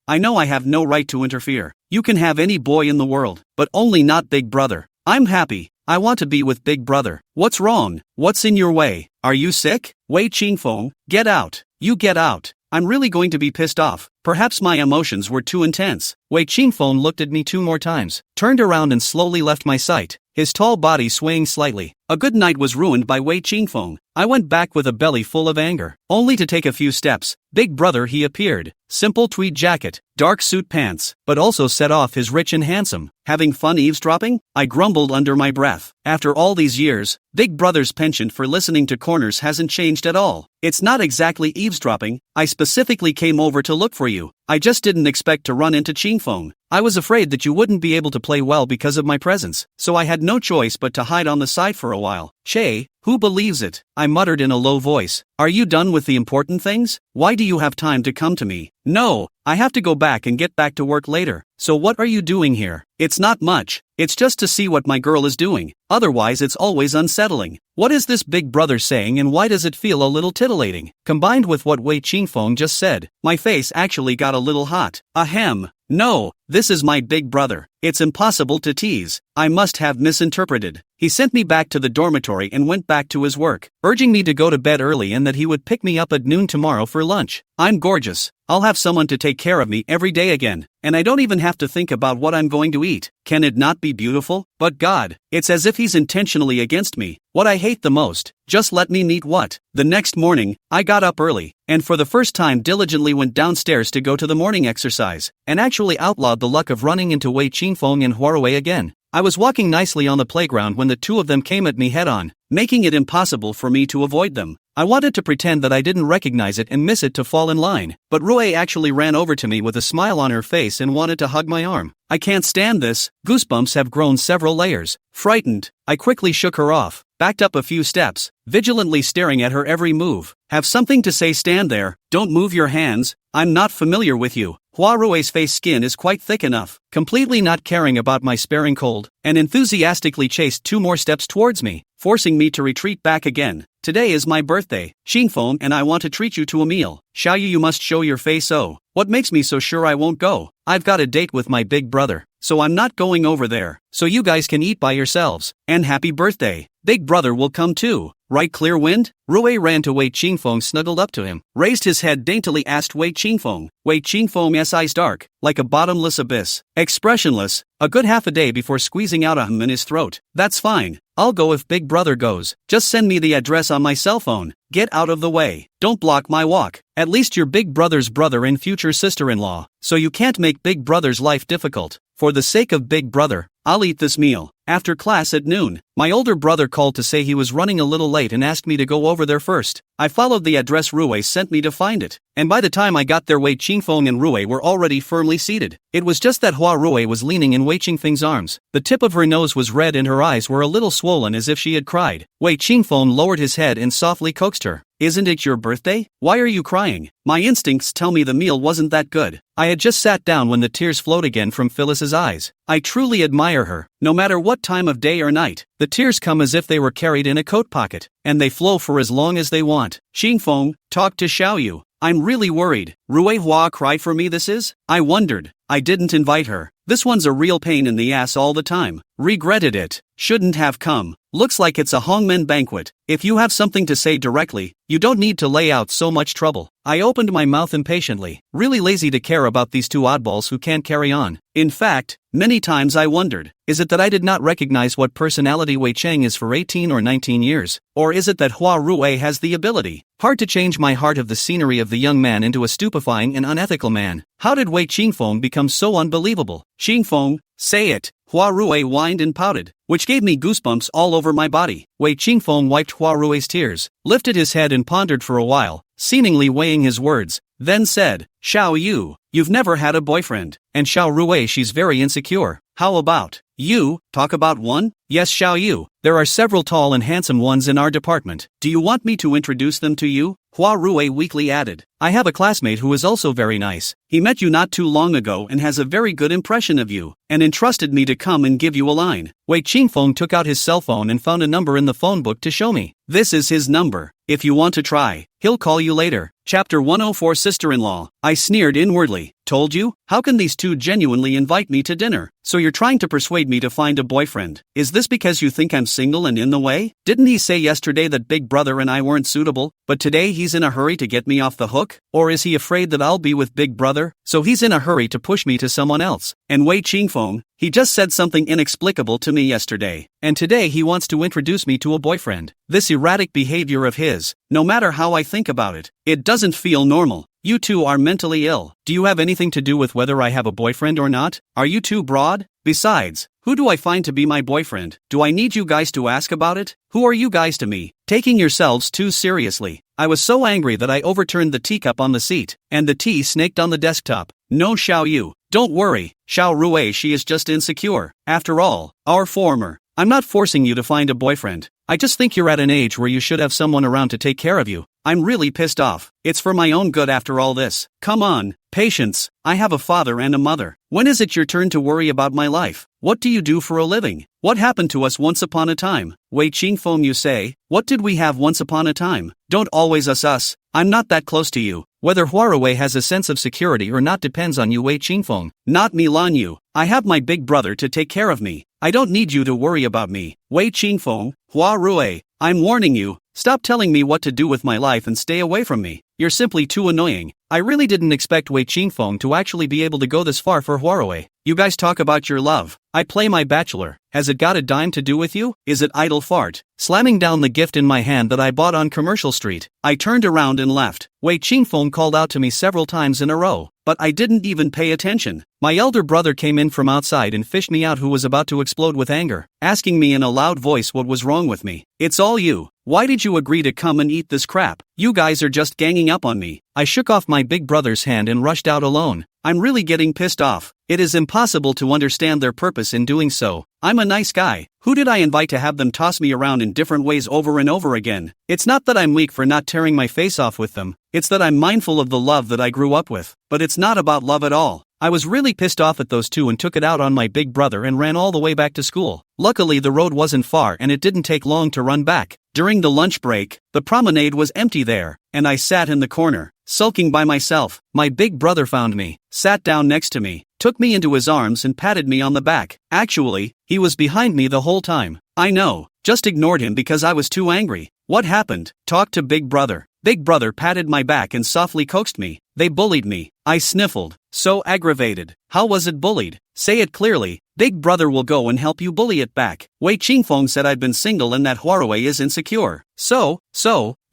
I know I have no right to interfere. You can have any boy in the world, but only not Big Brother. I'm happy. I want to be with Big Brother. What's wrong? What's in your way? Are you sick? Wei Qingfeng, get out. You get out. I'm really going to be pissed off. Perhaps my emotions were too intense. Wei Qingfeng looked at me 2 more times, turned around and slowly left my sight, his tall body swaying slightly. A good night was ruined by Wei Qingfeng. I went back with a belly full of anger, only to take a few steps. Big Brother he appeared. Simple tweed jacket, dark suit pants, but also set off his rich and handsome. Having fun eavesdropping? I grumbled under my breath. After all these years, Big Brother's penchant for listening to corners hasn't changed at all. It's not exactly eavesdropping. I specifically came over to look for you. I just didn't expect to run into Qingfeng. I was afraid that you wouldn't be able to play well because of my presence, so I had no choice but to hide on the side for a while. Che, who believes it? I muttered in a low voice. Are you done with the important things? Why do you have time to come to me? No, I have to go back and get back to work later. So what are you doing here? It's not much. It's just to see what my girl is doing. Otherwise it's always unsettling. What is this Big Brother saying and why does it feel a little titillating? Combined with what Wei Qingfeng just said, my face actually got a little hot. Ahem. No, this is my Big Brother. It's impossible to tease. I must have misinterpreted. He sent me back to the dormitory and went back to his work, urging me to go to bed early and that he would pick me up at noon tomorrow for lunch. I'm gorgeous. I'll have someone to take care of me every day again, and I don't even have to think about what I'm going to eat. Can it not be beautiful? But God, it's as if he's intentionally against me. What I hate the most, just let me meet what? The next morning, I got up early, and for the first time diligently went downstairs to go to the morning exercise, and actually outlawed the luck of running into Wei Qingfeng and Huarui again. I was walking nicely on the playground when the two of them came at me head-on, making it impossible for me to avoid them. I wanted to pretend that I didn't recognize it and miss it to fall in line, but Rue actually ran over to me with a smile on her face and wanted to hug my arm. I can't stand this. Goosebumps have grown several layers. Frightened, I quickly shook her off, backed up a few steps, vigilantly staring at her every move. Have something to say, stand there, don't move your hands, I'm not familiar with you. Rue's face skin is quite thick enough, completely not caring about my sparing cold, and enthusiastically chased 2 more steps towards me, forcing me to retreat back again. Today is my birthday, Xingfeng, and I want to treat you to a meal. Xiaoyu, you must show your face. Oh, what makes me so sure I won't go? I've got a date with my big brother, so I'm not going over there, so you guys can eat by yourselves. And happy birthday. Big brother will come too, right, Clear Wind? Rue ran to Wei Qingfeng, snuggled up to him, raised his head daintily, asked Wei Qingfeng. Wei Qingfeng's eyes dark, like a bottomless abyss, expressionless, a good half a day before squeezing out a hum in his throat. That's fine, I'll go if big brother goes, just send me the address on my cell phone. Get out of the way, don't block my walk. At least you're big brother's brother and future sister-in-law, so you can't make big brother's life difficult. For the sake of big brother, I'll eat this meal. After class at noon, my older brother called to say he was running a little late and asked me to go over there first. I followed the address Rue sent me to find it, and by the time I got there, Wei Qingfeng and Rue were already firmly seated. It was just that Rue was leaning in Wei Qingfeng's arms. The tip of her nose was red and her eyes were a little swollen as if she had cried. Wei Qingfeng lowered his head and softly coaxed her. Isn't it your birthday? Why are you crying? My instincts tell me the meal wasn't that good. I had just sat down when the tears flowed again from Phyllis's eyes. I truly admire her, no matter what time of day or night. The tears come as if they were carried in a coat pocket, and they flow for as long as they want. Xingfeng, talk to Xiaoyu. I'm really worried. Rue Hua cried for me this is? I wondered. I didn't invite her. This one's a real pain in the ass all the time. Regretted it. Shouldn't have come. Looks like it's a hongmen banquet. If you have something to say directly, you don't need to lay out so much trouble. I opened my mouth impatiently, really lazy to care about these two oddballs who can't carry on. In fact, many times I wondered, is it that I did not recognize what personality Wei Cheng is for 18 or 19 years? Or is it that Hua Rue has the ability? Hard to change my heart of the scenery of the young man into a stupefying and unethical man. How did Wei Qingfeng become so unbelievable? Xingfeng, say it. Hua Rue whined and pouted, which gave me goosebumps all over my body. Wei Qingfeng wiped Hua Rue's tears, lifted his head and pondered for a while, seemingly weighing his words, then said, Xiaoyu, you've never had a boyfriend, and Xiao Rue, she's very insecure. How about you? Talk about one? Yes, Xiaoyu, there are several tall and handsome ones in our department. Do you want me to introduce them to you? Hua Rue weakly added. I have a classmate who is also very nice. He met you not too long ago and has a very good impression of you, and entrusted me to come and give you a line. Wei Qingfeng took out his cell phone and found a number in the phone book to show me. This is his number. If you want to try, he'll call you later. Chapter 104, Sister-in-law. I sneered inwardly. Told you? How can these two genuinely invite me to dinner? So you're trying to persuade me to find a boyfriend. Is this because you think I'm single and in the way? Didn't he say yesterday that big brother and I weren't suitable, but today he's in a hurry to get me off the hook? Or is he afraid that I'll be with big brother, so he's in a hurry to push me to someone else? And Wei Qingfeng, he just said something inexplicable to me yesterday, and today he wants to introduce me to a boyfriend. This erratic behavior of his, no matter how I think about it, it doesn't feel normal. You two are mentally ill. Do you have anything to do with whether I have a boyfriend or not? Are you too broad? Besides, who do I find to be my boyfriend? Do I need you guys to ask about it? Who are you guys to me? Taking yourselves too seriously. I was so angry that I overturned the teacup on the seat, and the tea snaked on the desktop. No, Xiaoyu, don't worry. Xiao Rue, she is just insecure. After all, our former. I'm not forcing you to find a boyfriend. I just think you're at an age where you should have someone around to take care of you. I'm really pissed off. It's for my own good after all this. Come on, patience. I have a father and a mother. When is it your turn to worry about my life? What do you do for a living? What happened to us once upon a time? Wei Qingfeng, you say? What did we have once upon a time? Don't always us. I'm not that close to you. Whether Huarue has a sense of security or not depends on you, Wei Qingfeng. Not me, Lan Yu. I have my big brother to take care of me. I don't need you to worry about me. Wei Qingfeng, Huarue, I'm warning you. Stop telling me what to do with my life and stay away from me. You're simply too annoying. I really didn't expect Wei Qingfeng to actually be able to go this far for Huarue. You guys talk about your love. I play my bachelor. Has it got a dime to do with you? Is it idle fart? Slamming down the gift in my hand that I bought on Commercial Street, I turned around and left. Wei Qingfeng called out to me several times in a row, but I didn't even pay attention. My elder brother came in from outside and fished me out, who was about to explode with anger, asking me in a loud voice what was wrong with me. It's all you. Why did you agree to come and eat this crap? You guys are just ganging up on me. I shook off my big brother's hand and rushed out alone. I'm really getting pissed off. It is impossible to understand their purpose in doing so. I'm a nice guy. Who did I invite to have them toss me around in different ways over and over again? It's not that I'm weak for not tearing my face off with them. It's that I'm mindful of the love that I grew up with. But it's not about love at all. I was really pissed off at those two and took it out on my big brother and ran all the way back to school. Luckily, the road wasn't far and it didn't take long to run back. During the lunch break, the promenade was empty there, and I sat in the corner, sulking by myself. My big brother found me, sat down next to me, took me into his arms and patted me on the back. Actually, he was behind me the whole time. I know, just ignored him because I was too angry. What happened? Talk to Big Brother. Big Brother patted my back and softly coaxed me. They bullied me. I sniffled, so aggravated. How was it bullied? Say it clearly. Big Brother will go and help you bully it back. Wei Qingfeng said I'd been single and that Huarui is insecure. So,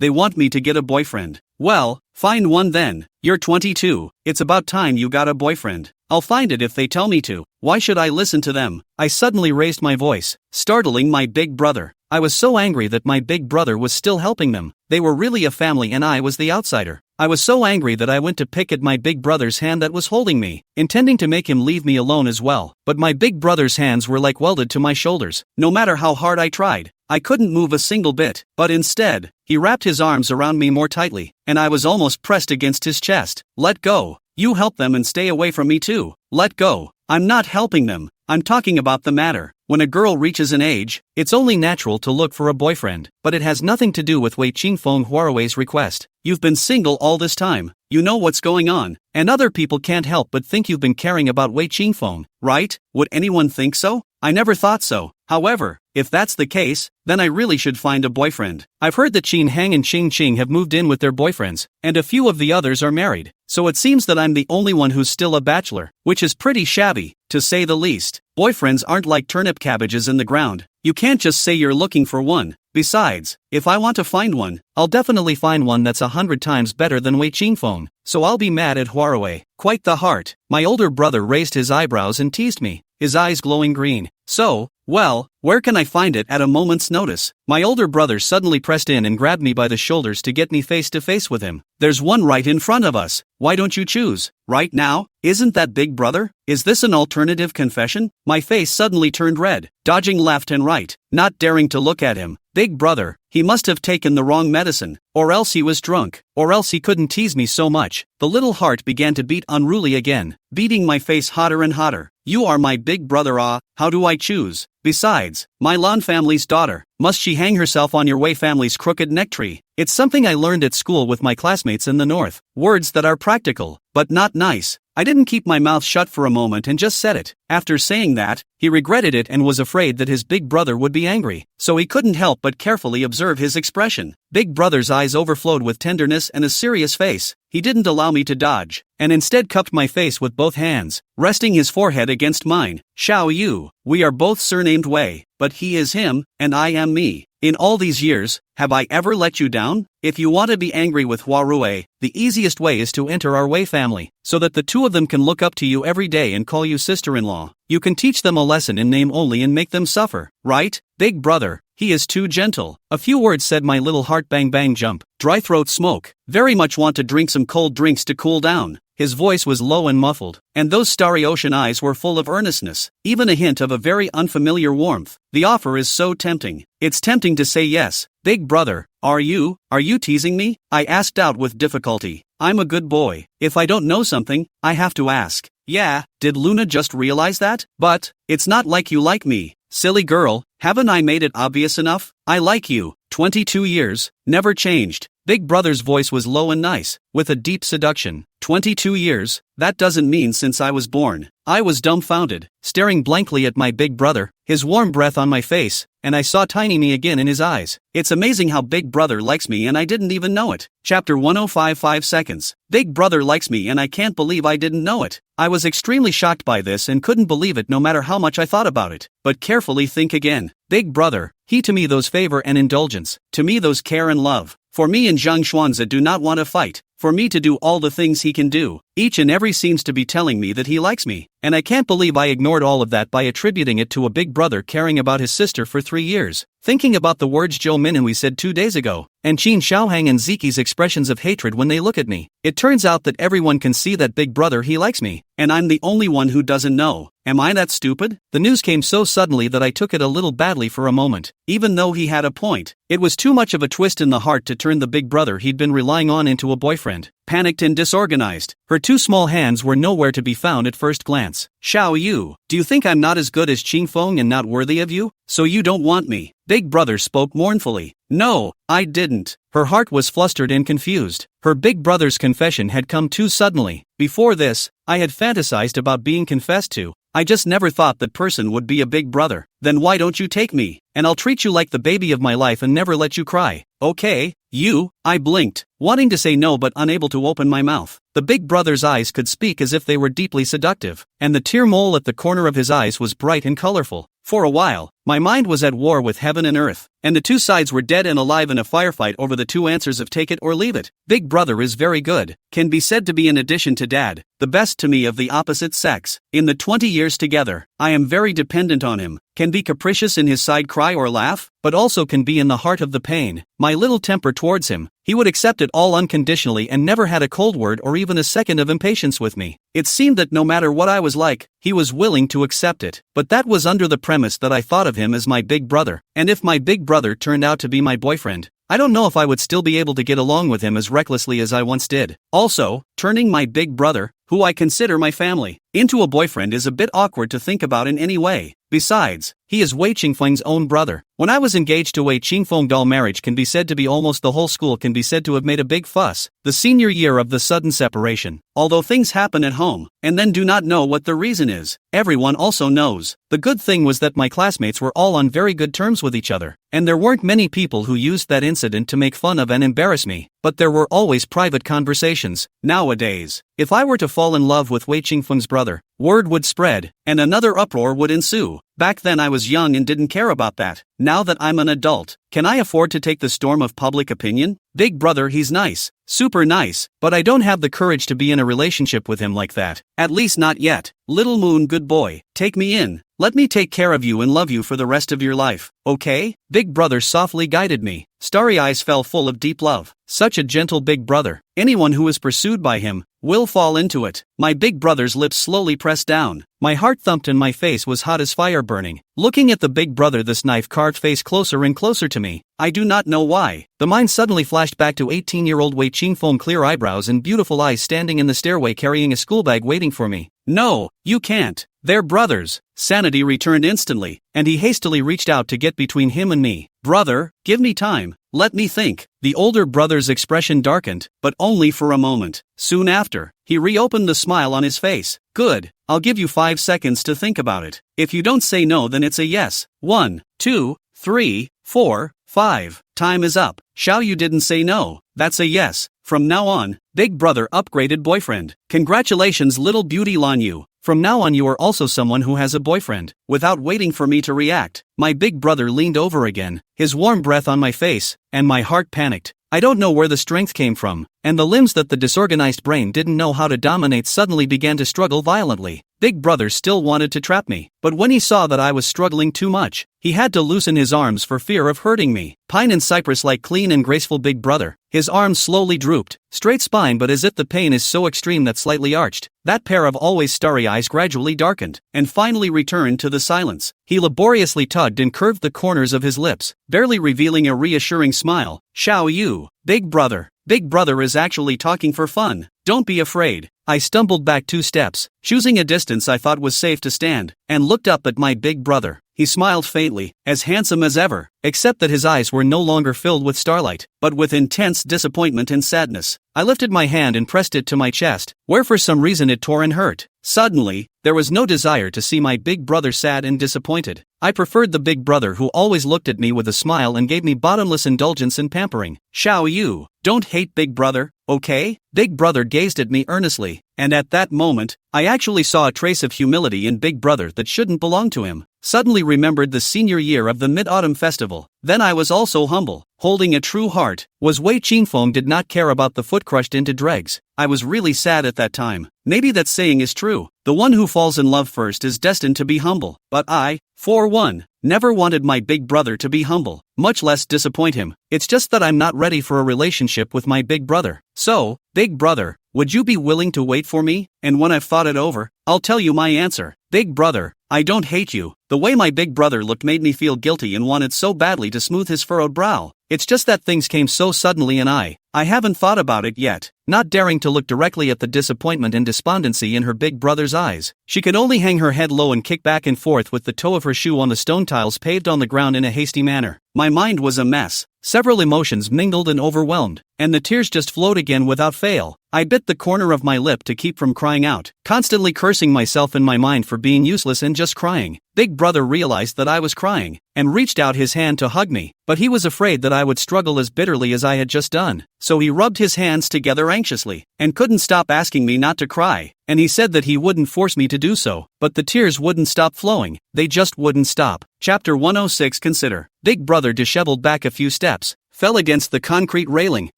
they want me to get a boyfriend. Well, find one then. You're 22. It's about time you got a boyfriend. I'll find it if they tell me to. Why should I listen to them? I suddenly raised my voice, startling my big brother. I was so angry that my big brother was still helping them. They were really a family and I was the outsider. I was so angry that I went to pick at my big brother's hand that was holding me, intending to make him leave me alone as well. But my big brother's hands were like welded to my shoulders. No matter how hard I tried, I couldn't move a single bit. But instead, he wrapped his arms around me more tightly, and I was almost pressed against his chest. Let go. You help them and stay away from me too. Let go. I'm not helping them. I'm talking about the matter. When a girl reaches an age, it's only natural to look for a boyfriend, but it has nothing to do with Wei Qingfeng Huarui's request. You've been single all this time. You know what's going on, and other people can't help but think you've been caring about Wei Qingfeng, right? Would anyone think so? I never thought so. However, if that's the case, then I really should find a boyfriend. I've heard that Qin Hang and Qing Qing have moved in with their boyfriends, and a few of the others are married. So it seems that I'm the only one who's still a bachelor, which is pretty shabby, to say the least. Boyfriends aren't like turnip cabbages in the ground. You can't just say you're looking for one. Besides, if I want to find one, I'll definitely find one that's 100 times better than Wei Qingfeng. So I'll be mad at Huarui. Quite the heart. My older brother raised his eyebrows and teased me, his eyes glowing green. So, well, where can I find it at a moment's notice? My older brother suddenly pressed in and grabbed me by the shoulders to get me face to face with him. There's one right in front of us. Why don't you choose? Right now? Isn't that Big Brother? Is this an alternative confession? My face suddenly turned red, dodging left and right, not daring to look at him. Big Brother, he must have taken the wrong medicine, or else he was drunk, or else he couldn't tease me so much. The little heart began to beat unruly again, beating my face hotter and hotter. You are my big brother, how do I choose? Besides, my Lan family's daughter, must she hang herself on your Wei family's crooked neck tree? It's something I learned at school with my classmates in the north. Words that are practical, but not nice. I didn't keep my mouth shut for a moment and just said it. After saying that, he regretted it and was afraid that his big brother would be angry, so he couldn't help but carefully observe his expression. Big Brother's eyes overflowed with tenderness and a serious face. He didn't allow me to dodge, and instead cupped my face with both hands, resting his forehead against mine. Xiao Yu, we are both surnamed Wei, but he is him, and I am me. In all these years, have I ever let you down? If you want to be angry with Huarui, the easiest way is to enter our Wei family, so that the two of them can look up to you every day and call you sister-in-law. You can teach them a lesson in name only and make them suffer, right? Big Brother, he is too gentle. A few words said my little heart bang bang jump. Dry throat smoke. Very much want to drink some cold drinks to cool down. His voice was low and muffled, and those starry ocean eyes were full of earnestness, even a hint of a very unfamiliar warmth. The offer is so tempting. It's tempting to say yes. Big Brother, are you teasing me? I asked out with difficulty. I'm a good boy. If I don't know something, I have to ask. Yeah, did Luna just realize that? But, it's not like you like me. Silly girl, haven't I made it obvious enough? I like you. 22 years, never changed. Big Brother's voice was low and nice, with a deep seduction. 22 years, that doesn't mean since I was born. I was dumbfounded, staring blankly at my big brother, his warm breath on my face, and I saw tiny me again in his eyes. It's amazing how Big Brother likes me and I didn't even know it. Chapter 105 5 seconds. Big Brother likes me and I can't believe I didn't know it. I was extremely shocked by this and couldn't believe it no matter how much I thought about it. But carefully think again. Big Brother, he to me those favor and indulgence. To me those care and love. For me and Zhang Xuanzi do not want to fight. For me to do all the things he can do. Each and every seems to be telling me that he likes me. And I can't believe I ignored all of that by attributing it to a big brother caring about his sister for 3 years. Thinking about the words Zhou Minhui said 2 days ago, and Qin Xiaohang and Ziki's expressions of hatred when they look at me, it turns out that everyone can see that Big Brother he likes me, and I'm the only one who doesn't know. Am I that stupid? The news came so suddenly that I took it a little badly for a moment, even though he had a point. It was too much of a twist in the heart to turn the big brother he'd been relying on into a boyfriend. Panicked and disorganized, her 2 small hands were nowhere to be found at first glance. Xiao Yu, do you think I'm not as good as Qing Feng and not worthy of you? So you don't want me? Big Brother spoke mournfully. No, I didn't. Her heart was flustered and confused. Her big brother's confession had come too suddenly. Before this, I had fantasized about being confessed to. I just never thought that person would be a big brother. Then why don't you take me, and I'll treat you like the baby of my life and never let you cry. Okay, you, I blinked, wanting to say no but unable to open my mouth. The big brother's eyes could speak as if they were deeply seductive, and the tear mole at the corner of his eyes was bright and colorful. For a while, my mind was at war with heaven and earth, and the 2 sides were dead and alive in a firefight over the 2 answers of take it or leave it. Big Brother is very good, can be said to be in addition to Dad, the best to me of the opposite sex. In the 20 years together, I am very dependent on him, can be capricious in his side cry or laugh, but also can be in the heart of the pain. My little temper towards him, he would accept it all unconditionally and never had a cold word or even a second of impatience with me. It seemed that no matter what I was like, he was willing to accept it. But that was under the premise that I thought of him as my big brother. And if my big brother turned out to be my boyfriend, I don't know if I would still be able to get along with him as recklessly as I once did. Also, turning my big brother, who I consider my family, into a boyfriend is a bit awkward to think about in any way. Besides, he is Wei Qingfeng's own brother. When I was engaged to Wei Qingfeng, doll marriage can be said to be almost the whole school can be said to have made a big fuss. The senior year of the sudden separation. Although things happen at home, and then do not know what the reason is, everyone also knows. The good thing was that my classmates were all on very good terms with each other, and there weren't many people who used that incident to make fun of and embarrass me, but there were always private conversations. Nowadays, if I were to fall in love with Wei Qingfeng's brother, word would spread, and another uproar would ensue. Back then I was young and didn't care about that. Now that I'm an adult, can I afford to take the storm of public opinion? Big brother, he's nice, super nice, but I don't have the courage to be in a relationship with him like that. At least not yet. Little Moon, good boy, take me in. Let me take care of you and love you for the rest of your life, okay? Big brother softly guided me. Starry eyes fell full of deep love. Such a gentle big brother. Anyone who is pursued by him will fall into it. My big brother's lips slowly pressed down. My heart thumped and my face was hot as fire burning. Looking at the big brother, this knife-carved face closer and closer to me. I do not know why. The mind suddenly flashed back to 18-year-old Wei Qingfeng, clear eyebrows and beautiful eyes standing in the stairway carrying a school bag waiting for me. No, you can't. They're brothers. Sanity returned instantly, and he hastily reached out to get between him and me. Brother, give me time. Let me think. The older brother's expression darkened, but only for a moment. Soon after, he reopened the smile on his face. Good, I'll give you 5 seconds to think about it. If you don't say no, then it's a yes. 1, 2, 3, 4, 5. Time is up. Xiao Yu didn't say no. That's a yes. From now on, big brother upgraded boyfriend. Congratulations, little beauty Lan Yu. From now on you are also someone who has a boyfriend. Without waiting for me to react, my big brother leaned over again, his warm breath on my face, and my heart panicked. I don't know where the strength came from, and the limbs that the disorganized brain didn't know how to dominate suddenly began to struggle violently. Big brother still wanted to trap me, but when he saw that I was struggling too much, he had to loosen his arms for fear of hurting me. Pine and cypress like clean and graceful big brother. His arms slowly drooped, straight spine but as if the pain is so extreme that slightly arched. That pair of always starry eyes gradually darkened, and finally returned to the silence. He laboriously tugged and curved the corners of his lips, barely revealing a reassuring smile. Xiao Yu, big brother. Big brother is actually talking for fun. Don't be afraid. I stumbled back 2 steps, choosing a distance I thought was safe to stand, and looked up at my big brother. He smiled faintly, as handsome as ever, except that his eyes were no longer filled with starlight, but with intense disappointment and sadness. I lifted my hand and pressed it to my chest, where for some reason it tore and hurt. Suddenly, there was no desire to see my big brother sad and disappointed. I preferred the big brother who always looked at me with a smile and gave me bottomless indulgence and pampering. Xiao Yu, don't hate big brother, okay? Big brother gazed at me earnestly, and at that moment, I actually saw a trace of humility in big brother that shouldn't belong to him. Suddenly remembered the senior year of the Mid-Autumn Festival. Then I was also humble. Holding a true heart, was Wei Qingfeng did not care about the foot crushed into dregs. I was really sad at that time. Maybe that saying is true. The one who falls in love first is destined to be humble. But I, for one, never wanted my big brother to be humble, much less disappoint him. It's just that I'm not ready for a relationship with my big brother. So, big brother, would you be willing to wait for me? And when I've thought it over, I'll tell you my answer. Big brother, I don't hate you. The way my big brother looked made me feel guilty and wanted so badly to smooth his furrowed brow. It's just that things came so suddenly and I haven't thought about it yet. Not daring to look directly at the disappointment and despondency in her big brother's eyes, she could only hang her head low and kick back and forth with the toe of her shoe on the stone tiles paved on the ground in a hasty manner. My mind was a mess. Several emotions mingled and overwhelmed, and the tears just flowed again without fail. I bit the corner of my lip to keep from crying out, constantly cursing myself in my mind for being useless and just crying. Big brother realized that I was crying, and reached out his hand to hug me, but he was afraid that I would struggle as bitterly as I had just done. So he rubbed his hands together anxiously, and couldn't stop asking me not to cry, and he said that he wouldn't force me to do so, but the tears wouldn't stop flowing, they just wouldn't stop. Chapter 106 Consider. Big brother disheveled back a few steps, fell against the concrete railing,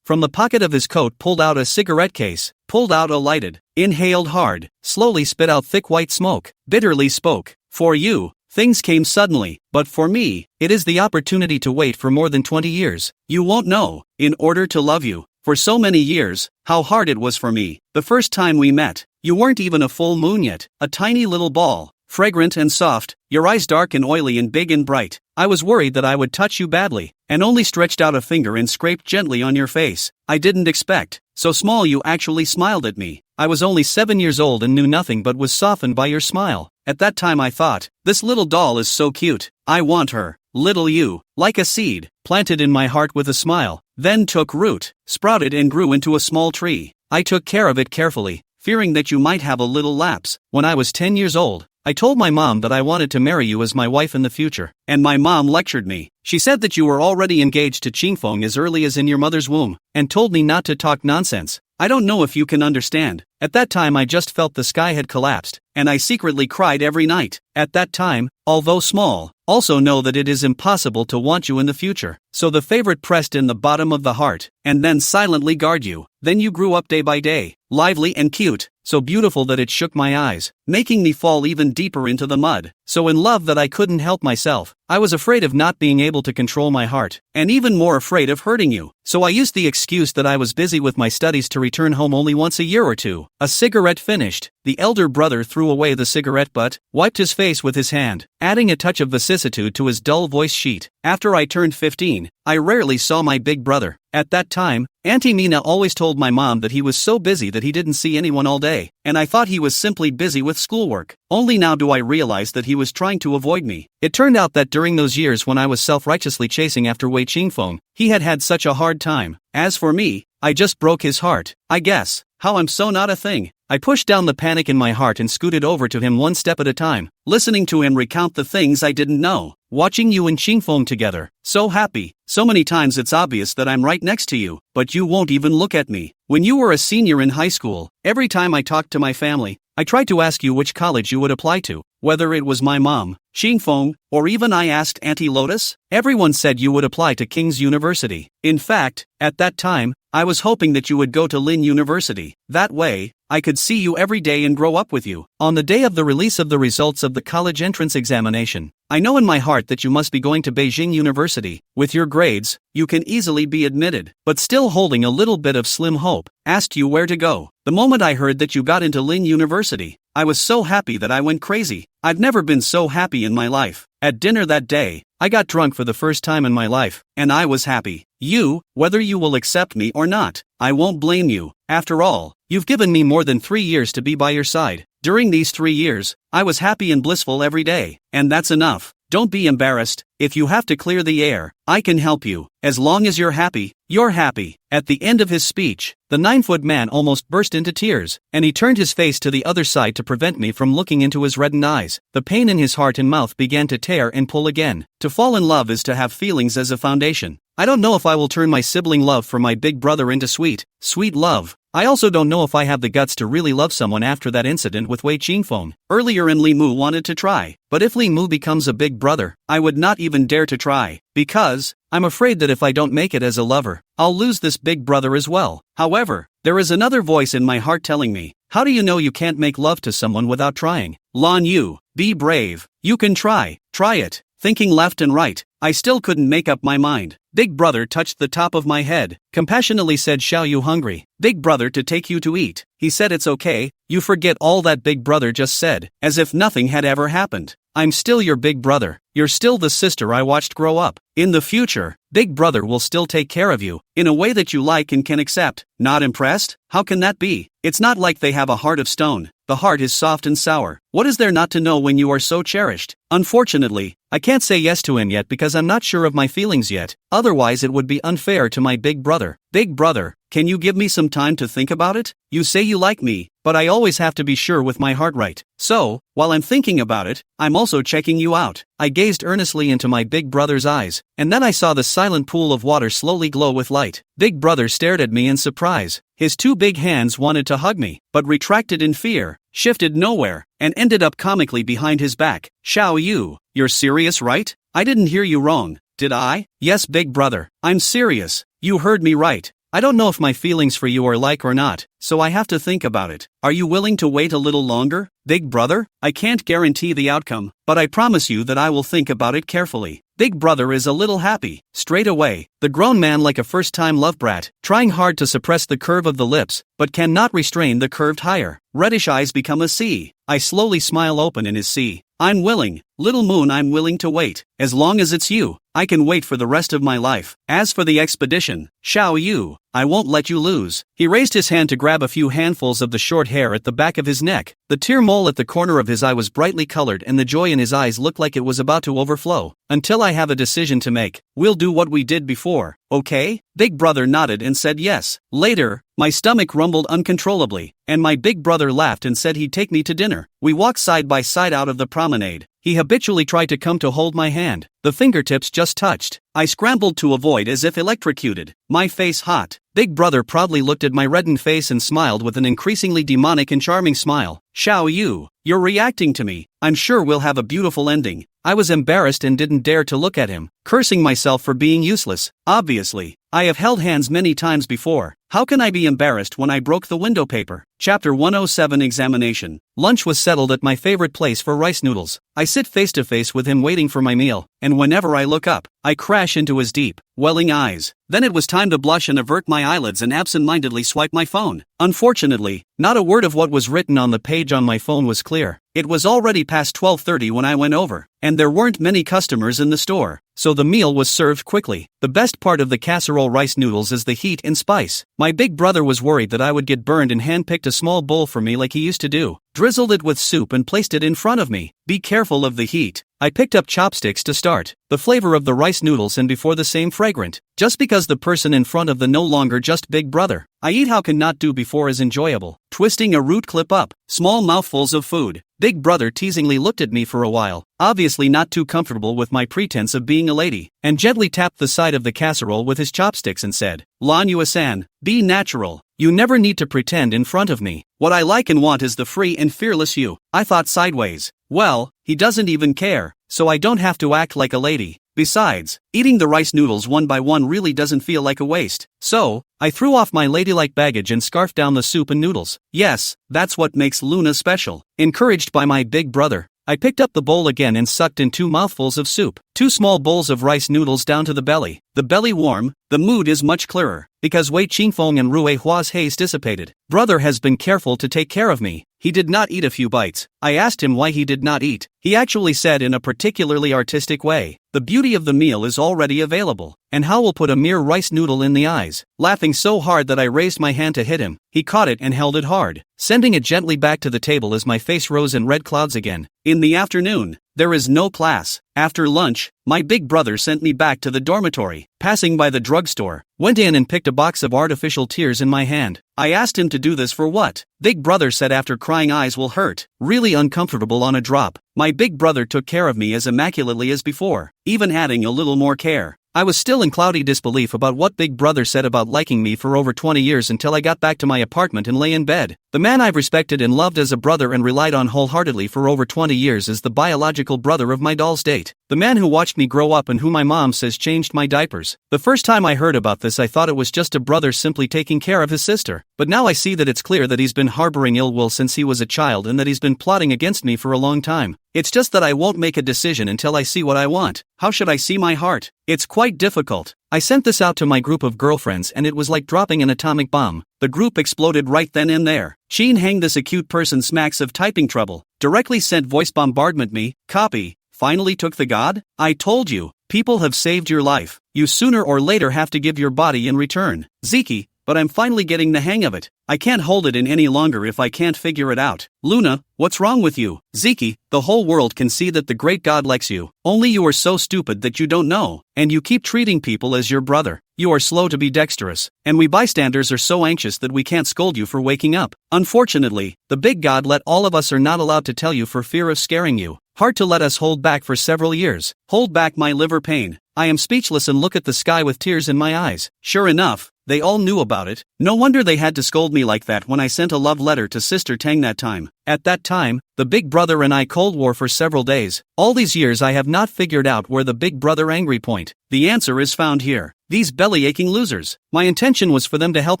from the pocket of his coat pulled out a cigarette case, pulled out a lighted, inhaled hard, slowly spit out thick white smoke, bitterly spoke. For you, things came suddenly, but for me, it is the opportunity to wait for more than 20 years. You won't know, in order to love you, for so many years, how hard it was for me. The first time we met, you weren't even a full moon yet, a tiny little ball, fragrant and soft, your eyes dark and oily and big and bright. I was worried that I would touch you badly, and only stretched out a finger and scraped gently on your face. I didn't expect, so small you actually smiled at me. I was only 7 years old and knew nothing but was softened by your smile. At that time I thought, this little doll is so cute, I want her. Little you, like a seed, planted in my heart with a smile, then took root, sprouted and grew into a small tree. I took care of it carefully, fearing that you might have a little lapse. When I was 10 years old, I told my mom that I wanted to marry you as my wife in the future, and my mom lectured me. She said that you were already engaged to Qingfeng as early as in your mother's womb, and told me not to talk nonsense. I don't know if you can understand. At that time I just felt the sky had collapsed, and I secretly cried every night. At that time, although small, also know that it is impossible to want you in the future. So the favorite pressed in the bottom of the heart, and then silently guard you. Then you grew up day by day, lively and cute, so beautiful that it shook my eyes, making me fall even deeper into the mud. So in love that I couldn't help myself. I was afraid of not being able to control my heart, and even more afraid of hurting you. So I used the excuse that I was busy with my studies to return home only once a year or two. A cigarette finished, the elder brother threw away the cigarette butt, wiped his face with his hand, adding a touch of vicissitude to his dull voice sheet. After I turned 15, I rarely saw my big brother. At that time, Auntie Mina always told my mom that he was so busy that he didn't see anyone all day, and I thought he was simply busy with schoolwork. Only now do I realize that he was trying to avoid me. It turned out that during those years when I was self-righteously chasing after Wei Qingfeng, he had had such a hard time. As for me, I just broke his heart. I guess, how I'm so not a thing. I pushed down the panic in my heart and scooted over to him one step at a time, listening to him recount the things I didn't know. Watching you and Qingfeng together, so happy. So many times it's obvious that I'm right next to you, but you won't even look at me. When you were a senior in high school, every time I talked to my family, I tried to ask you which college you would apply to. Whether it was my mom, Qingfeng, or even I asked Auntie Lotus, everyone said you would apply to King's University. In fact, at that time, I was hoping that you would go to Lin University. That way, I could see you every day and grow up with you. On the day of the release of the results of the college entrance examination, I know in my heart that you must be going to Beijing University. With your grades, you can easily be admitted, but still holding a little bit of slim hope, asked you where to go. The moment I heard that you got into Lin University, I was so happy that I went crazy. I've never been so happy in my life. At dinner that day, I got drunk for the first time in my life, and I was happy. You, whether you will accept me or not, I won't blame you. After all, you've given me more than 3 years to be by your side. During these 3 years, I was happy and blissful every day, and that's enough. Don't be embarrassed. If you have to clear the air, I can help you. As long as you're happy, You're happy. At the end of his speech, the 9-foot man almost burst into tears, and he turned his face to the other side to prevent me from looking into his reddened eyes. The pain in his heart and mouth began to tear and pull again. To fall in love is to have feelings as a foundation. I don't know if I will turn my sibling love for my big brother into sweet love. I also don't know if I have the guts to really love someone after that incident with Wei Qingfeng. Earlier in Li Mu wanted to try, but if Li Mu becomes a big brother, I would not even dare to try, because I'm afraid that if I don't make it as a lover, I'll lose this big brother as well. However, there is another voice in my heart telling me, how do you know you can't make love to someone without trying? Lan Yu, be brave. You can try it. Thinking left and right, I still couldn't make up my mind. Big brother touched the top of my head, compassionately said, Xiao you hungry? Big brother to take you to eat. He said it's okay, you forget all that big brother just said, as if nothing had ever happened. I'm still your big brother, you're still the sister I watched grow up. In the future, big brother will still take care of you, in a way that you like and can accept. Not impressed? How can that be? It's not like they have a heart of stone. The heart is soft and sour. What is there not to know when you are so cherished? Unfortunately, I can't say yes to him yet because I'm not sure of my feelings yet, otherwise it would be unfair to my big brother. Big brother, can you give me some time to think about it? You say you like me, but I always have to be sure with my heart right. So, while I'm thinking about it, I'm also checking you out. I gazed earnestly into my big brother's eyes, and then I saw the silent pool of water slowly glow with light. Big brother stared at me in surprise. His two big hands wanted to hug me, but retracted in fear, shifted nowhere, and ended up comically behind his back. Xiao Yu, you're serious, right? I didn't hear you wrong, did I? Yes, big brother, I'm serious. You heard me right. I don't know if my feelings for you are like or not, so I have to think about it. Are you willing to wait a little longer, big brother? I can't guarantee the outcome, but I promise you that I will think about it carefully. Big brother is a little happy. Straight away, the grown man like a first-time love brat, trying hard to suppress the curve of the lips, but cannot restrain the curved higher. Reddish eyes become a C. I slowly smile open in his C. I'm willing, little moon, I'm willing to wait. As long as it's you, I can wait for the rest of my life. As for the expedition, Xiao Yu, I won't let you lose. He raised his hand to grab a few handfuls of the short hair at the back of his neck. The tear mole at the corner of his eye was brightly colored and the joy in his eyes looked like it was about to overflow. Until I have a decision to make, we'll do what we did before, okay? Big brother nodded and said yes. Later, my stomach rumbled uncontrollably, and my big brother laughed and said he'd take me to dinner. We walked side by side out of the promenade. He habitually tried to come to hold my hand. The fingertips just touched. I scrambled to avoid as if electrocuted, my face hot. Big brother proudly looked at my reddened face and smiled with an increasingly demonic and charming smile. Xiao Yu, you're reacting to me. I'm sure we'll have a beautiful ending. I was embarrassed and didn't dare to look at him, cursing myself for being useless. Obviously, I have held hands many times before. How can I be embarrassed when I broke the window paper? Chapter 107 Examination. Lunch was settled at my favorite place for rice noodles. I sit face to face with him waiting for my meal, and whenever I look up, I crash into his deep, welling eyes. Then it was time to blush and avert my eyelids and absent-mindedly swipe my phone. Unfortunately, not a word of what was written on the page on my phone was clear. It was already past 12:30 when I went over, and there weren't many customers in the store, so the meal was served quickly. The best part of the casserole rice noodles is the heat and spice. My big brother was worried that I would get burned and handpicked a small bowl for me like he used to do, drizzled it with soup and placed it in front of me. Be careful of the heat. I picked up chopsticks to start. The flavor of the rice noodles and before the same fragrant. Just because the person in front of the no longer just big brother I eat how can not do before is enjoyable. Twisting a root clip up, small mouthfuls of food. Big brother teasingly looked at me for a while, obviously not too comfortable with my pretense of being a lady, and gently tapped the side of the casserole with his chopsticks and said, Lan Yu-san, be natural. You never need to pretend in front of me. What I like and want is the free and fearless you. I thought sideways. Well, he doesn't even care, so I don't have to act like a lady. Besides, eating the rice noodles one by one really doesn't feel like a waste. So, I threw off my ladylike baggage and scarfed down the soup and noodles. Yes, that's what makes Luna special. Encouraged by my big brother, I picked up the bowl again and sucked in 2 mouthfuls of soup. 2 small bowls of rice noodles down to the belly. The belly warm, the mood is much clearer, because Wei Qingfeng and Rui Hua's haze dissipated. Brother has been careful to take care of me. He did not eat a few bites. I asked him why he did not eat. He actually said in a particularly artistic way, the beauty of the meal is already available, and how will put a mere rice noodle in the eyes. Laughing so hard that I raised my hand to hit him, he caught it and held it hard, sending it gently back to the table as my face rose in red clouds again. In the afternoon, there is no class. After lunch, my big brother sent me back to the dormitory. Passing by the drugstore, went in and picked a box of artificial tears in my hand. I asked him to do this for what? Big brother said after crying eyes will hurt. Really uncomfortable on a drop. My big brother took care of me as immaculately as before, even adding a little more care. I was still in cloudy disbelief about what Big Brother said about liking me for over 20 years until I got back to my apartment and lay in bed. The man I've respected and loved as a brother and relied on wholeheartedly for over 20 years is the biological brother of my doll's date. The man who watched me grow up and who my mom says changed my diapers. The first time I heard about this I thought it was just a brother simply taking care of his sister. But now I see that it's clear that he's been harboring ill will since he was a child and that he's been plotting against me for a long time. It's just that I won't make a decision until I see what I want. How should I see my heart? It's quite difficult. I sent this out to my group of girlfriends and it was like dropping an atomic bomb. The group exploded right then and there. Sheen hang this acute person smacks of typing trouble. Directly sent voice bombardment me. Copy. Finally took the god? I told you. People have saved your life. You sooner or later have to give your body in return. Zeke, but I'm finally getting the hang of it. I can't hold it in any longer if I can't figure it out. Luna, what's wrong with you? Zeke, the whole world can see that the great God likes you. Only you are so stupid that you don't know, and you keep treating people as your brother. You are slow to be dexterous, and we bystanders are so anxious that we can't scold you for waking up. Unfortunately, the big God let all of us are not allowed to tell you for fear of scaring you. Hard to let us hold back for several years. Hold back my liver pain. I am speechless and look at the sky with tears in my eyes. Sure enough, they all knew about it. No wonder they had to scold me like that when I sent a love letter to Sister Tang that time. At that time, the big brother and I Cold War for several days. All these years I have not figured out where the big brother angry point. The answer is found here. These belly-aching losers. My intention was for them to help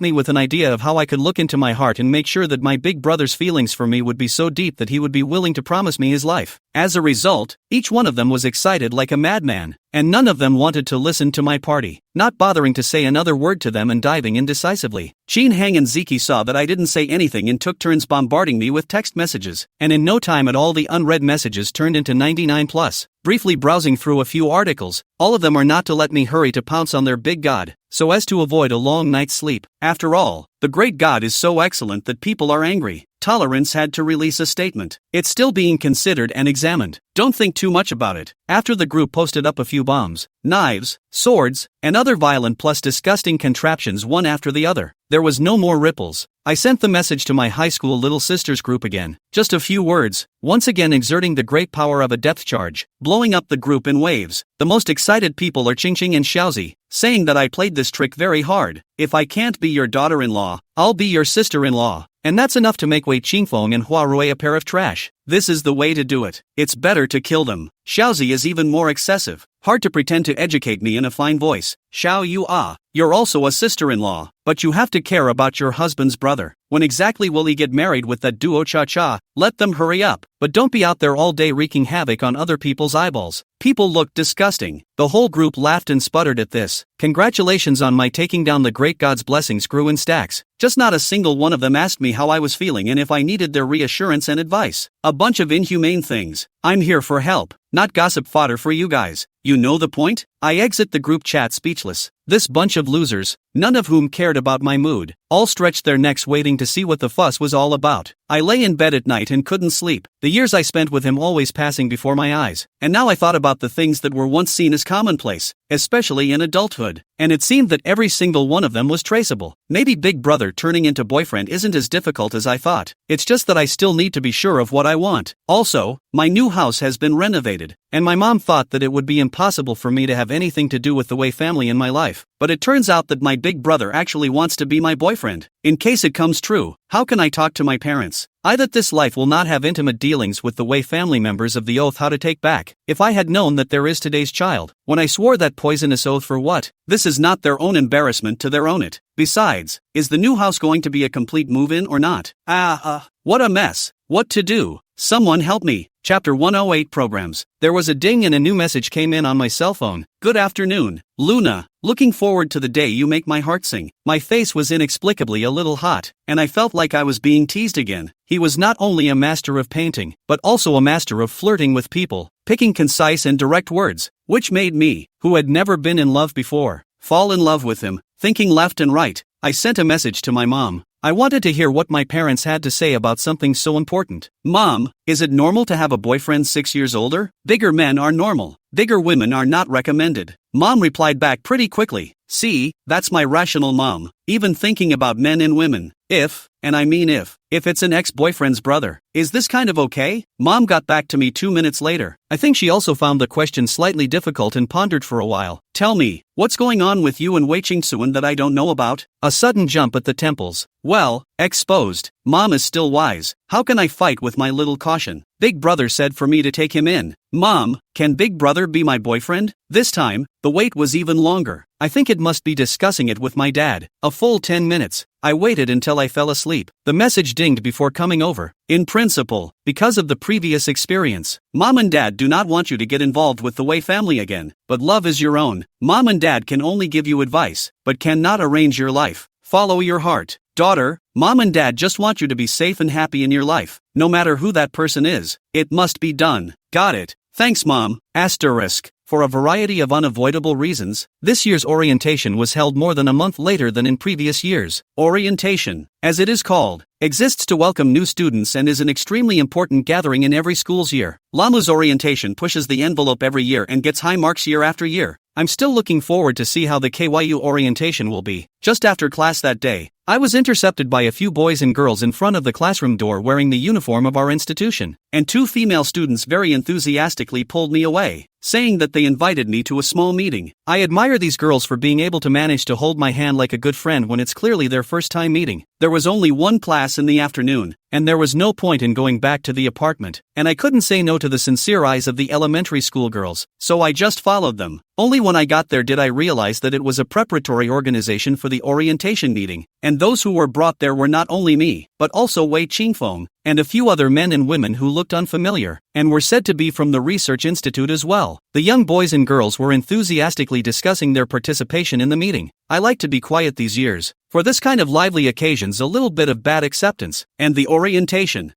me with an idea of how I could look into my heart and make sure that my big brother's feelings for me would be so deep that he would be willing to promise me his life. As a result, each one of them was excited like a madman, and none of them wanted to listen to my party, not bothering to say another word to them and diving in decisively. Sheen Hang and Zeke saw that I didn't say anything and took turns bombarding me with text messages, and in no time at all the unread messages turned into 99 plus. Briefly browsing through a few articles, all of them are not to let me hurry to pounce on their big god, so as to avoid a long night's sleep. After all, the great god is so excellent that people are angry. Tolerance had to release a statement. It's still being considered and examined. Don't think too much about it. After the group posted up a few bombs, knives, swords, and other violent plus disgusting contraptions one after the other, there was no more ripples. I sent the message to my high school little sisters group again. Just a few words, once again exerting the great power of a depth charge, blowing up the group in waves. The most excited people are Ching Ching and Xiaozi, saying that I played this trick very hard. If I can't be your daughter-in-law, I'll be your sister-in-law. And that's enough to make Wei Qingfeng and Hua Rui a pair of trash. This is the way to do it. It's better to kill them. Xiaozi is even more excessive. Hard to pretend to educate me in a fine voice. Xiao Yu you're also a sister-in-law, but you have to care about your husband's brother. When exactly will he get married with that duo cha-cha? Let them hurry up, but don't be out there all day wreaking havoc on other people's eyeballs. People looked disgusting. The whole group laughed and sputtered at this. Congratulations on my taking down the great god's blessings grew in stacks. Just not a single one of them asked me how I was feeling and if I needed their reassurance and advice. A bunch of inhumane things. I'm here for help, not gossip fodder for you guys. You know the point? I exit the group chat speechless. This bunch of losers, none of whom cared about my mood, all stretched their necks waiting to see what the fuss was all about. I lay in bed at night and couldn't sleep, the years I spent with him always passing before my eyes, and now I thought about the things that were once seen as commonplace, especially in adulthood, and it seemed that every single one of them was traceable. Maybe Big Brother turning into boyfriend isn't as difficult as I thought. It's just that I still need to be sure of what I want. Also, my new house has been renovated, and my mom thought that it would be impossible for me to have anything to do with the Wei family in my life. But it turns out that my big brother actually wants to be my boyfriend. In case it comes true, how can I talk to my parents? I that this life will not have intimate dealings with the Wei family members of the oath how to take back. If I had known that there is today's child, when I swore that poisonous oath for what? This is not their own embarrassment to their own it. Besides, is the new house going to be a complete move-in or not? What a mess. What to do? Someone help me. Chapter 108 Programs. There was a ding and a new message came in on my cell phone. Good afternoon, Luna. Looking forward to the day you make my heart sing. My face was inexplicably a little hot, and I felt like I was being teased again. He was not only a master of painting, but also a master of flirting with people, picking concise and direct words, which made me, who had never been in love before, fall in love with him. Thinking left and right, I sent a message to my mom. I wanted to hear what my parents had to say about something so important. Mom, is it normal to have a boyfriend 6 years older? Bigger men are normal. Bigger women are not recommended. Mom replied back pretty quickly. See, that's my rational mom, even thinking about men and women. If, and I mean if it's an ex-boyfriend's brother, is this kind of okay? Mom got back to me 2 minutes later. I think she also found the question slightly difficult and pondered for a while. Tell me, what's going on with you and Wei Qingsuan that I don't know about? A sudden jump at the temples. Well, exposed. Mom is still wise. How can I fight with my little caution? Big brother said for me to take him in. Mom, can Big brother be my boyfriend? This time, the wait was even longer. I think it must be discussing it with my dad. A full 10 minutes. I waited until I fell asleep. The message dinged before coming over. In principle, because of the previous experience, Mom and Dad do not want you to get involved with the Wei family again, but love is your own. Mom and Dad can only give you advice, but cannot arrange your life. Follow your heart. Daughter, Mom and Dad just want you to be safe and happy in your life, no matter who that person is. It must be done. Got it. Thanks, Mom. Asterisk. For a variety of unavoidable reasons, this year's orientation was held more than a month later than in previous years. Orientation, as it is called, exists to welcome new students and is an extremely important gathering in every school's year. Lamu's orientation pushes the envelope every year and gets high marks year after year. I'm still looking forward to see how the KYU orientation will be. Just after class that day, I was intercepted by a few boys and girls in front of the classroom door wearing the uniform of our institution, and 2 female students very enthusiastically pulled me away, saying that they invited me to a small meeting. I admire these girls for being able to manage to hold my hand like a good friend when it's clearly their first time meeting. There was only one class in the afternoon, and there was no point in going back to the apartment, and I couldn't say no to the sincere eyes of the elementary school girls, so I just followed them. Only when I got there did I realize that it was a preparatory organization for the orientation meeting, and those who were brought there were not only me, but also Wei Qingfeng, and a few other men and women who looked unfamiliar, and were said to be from the research institute as well. The young boys and girls were enthusiastically discussing their participation in the meeting. I like to be quiet these years. For this kind of lively occasions, a little bit of bad acceptance, and the orientation,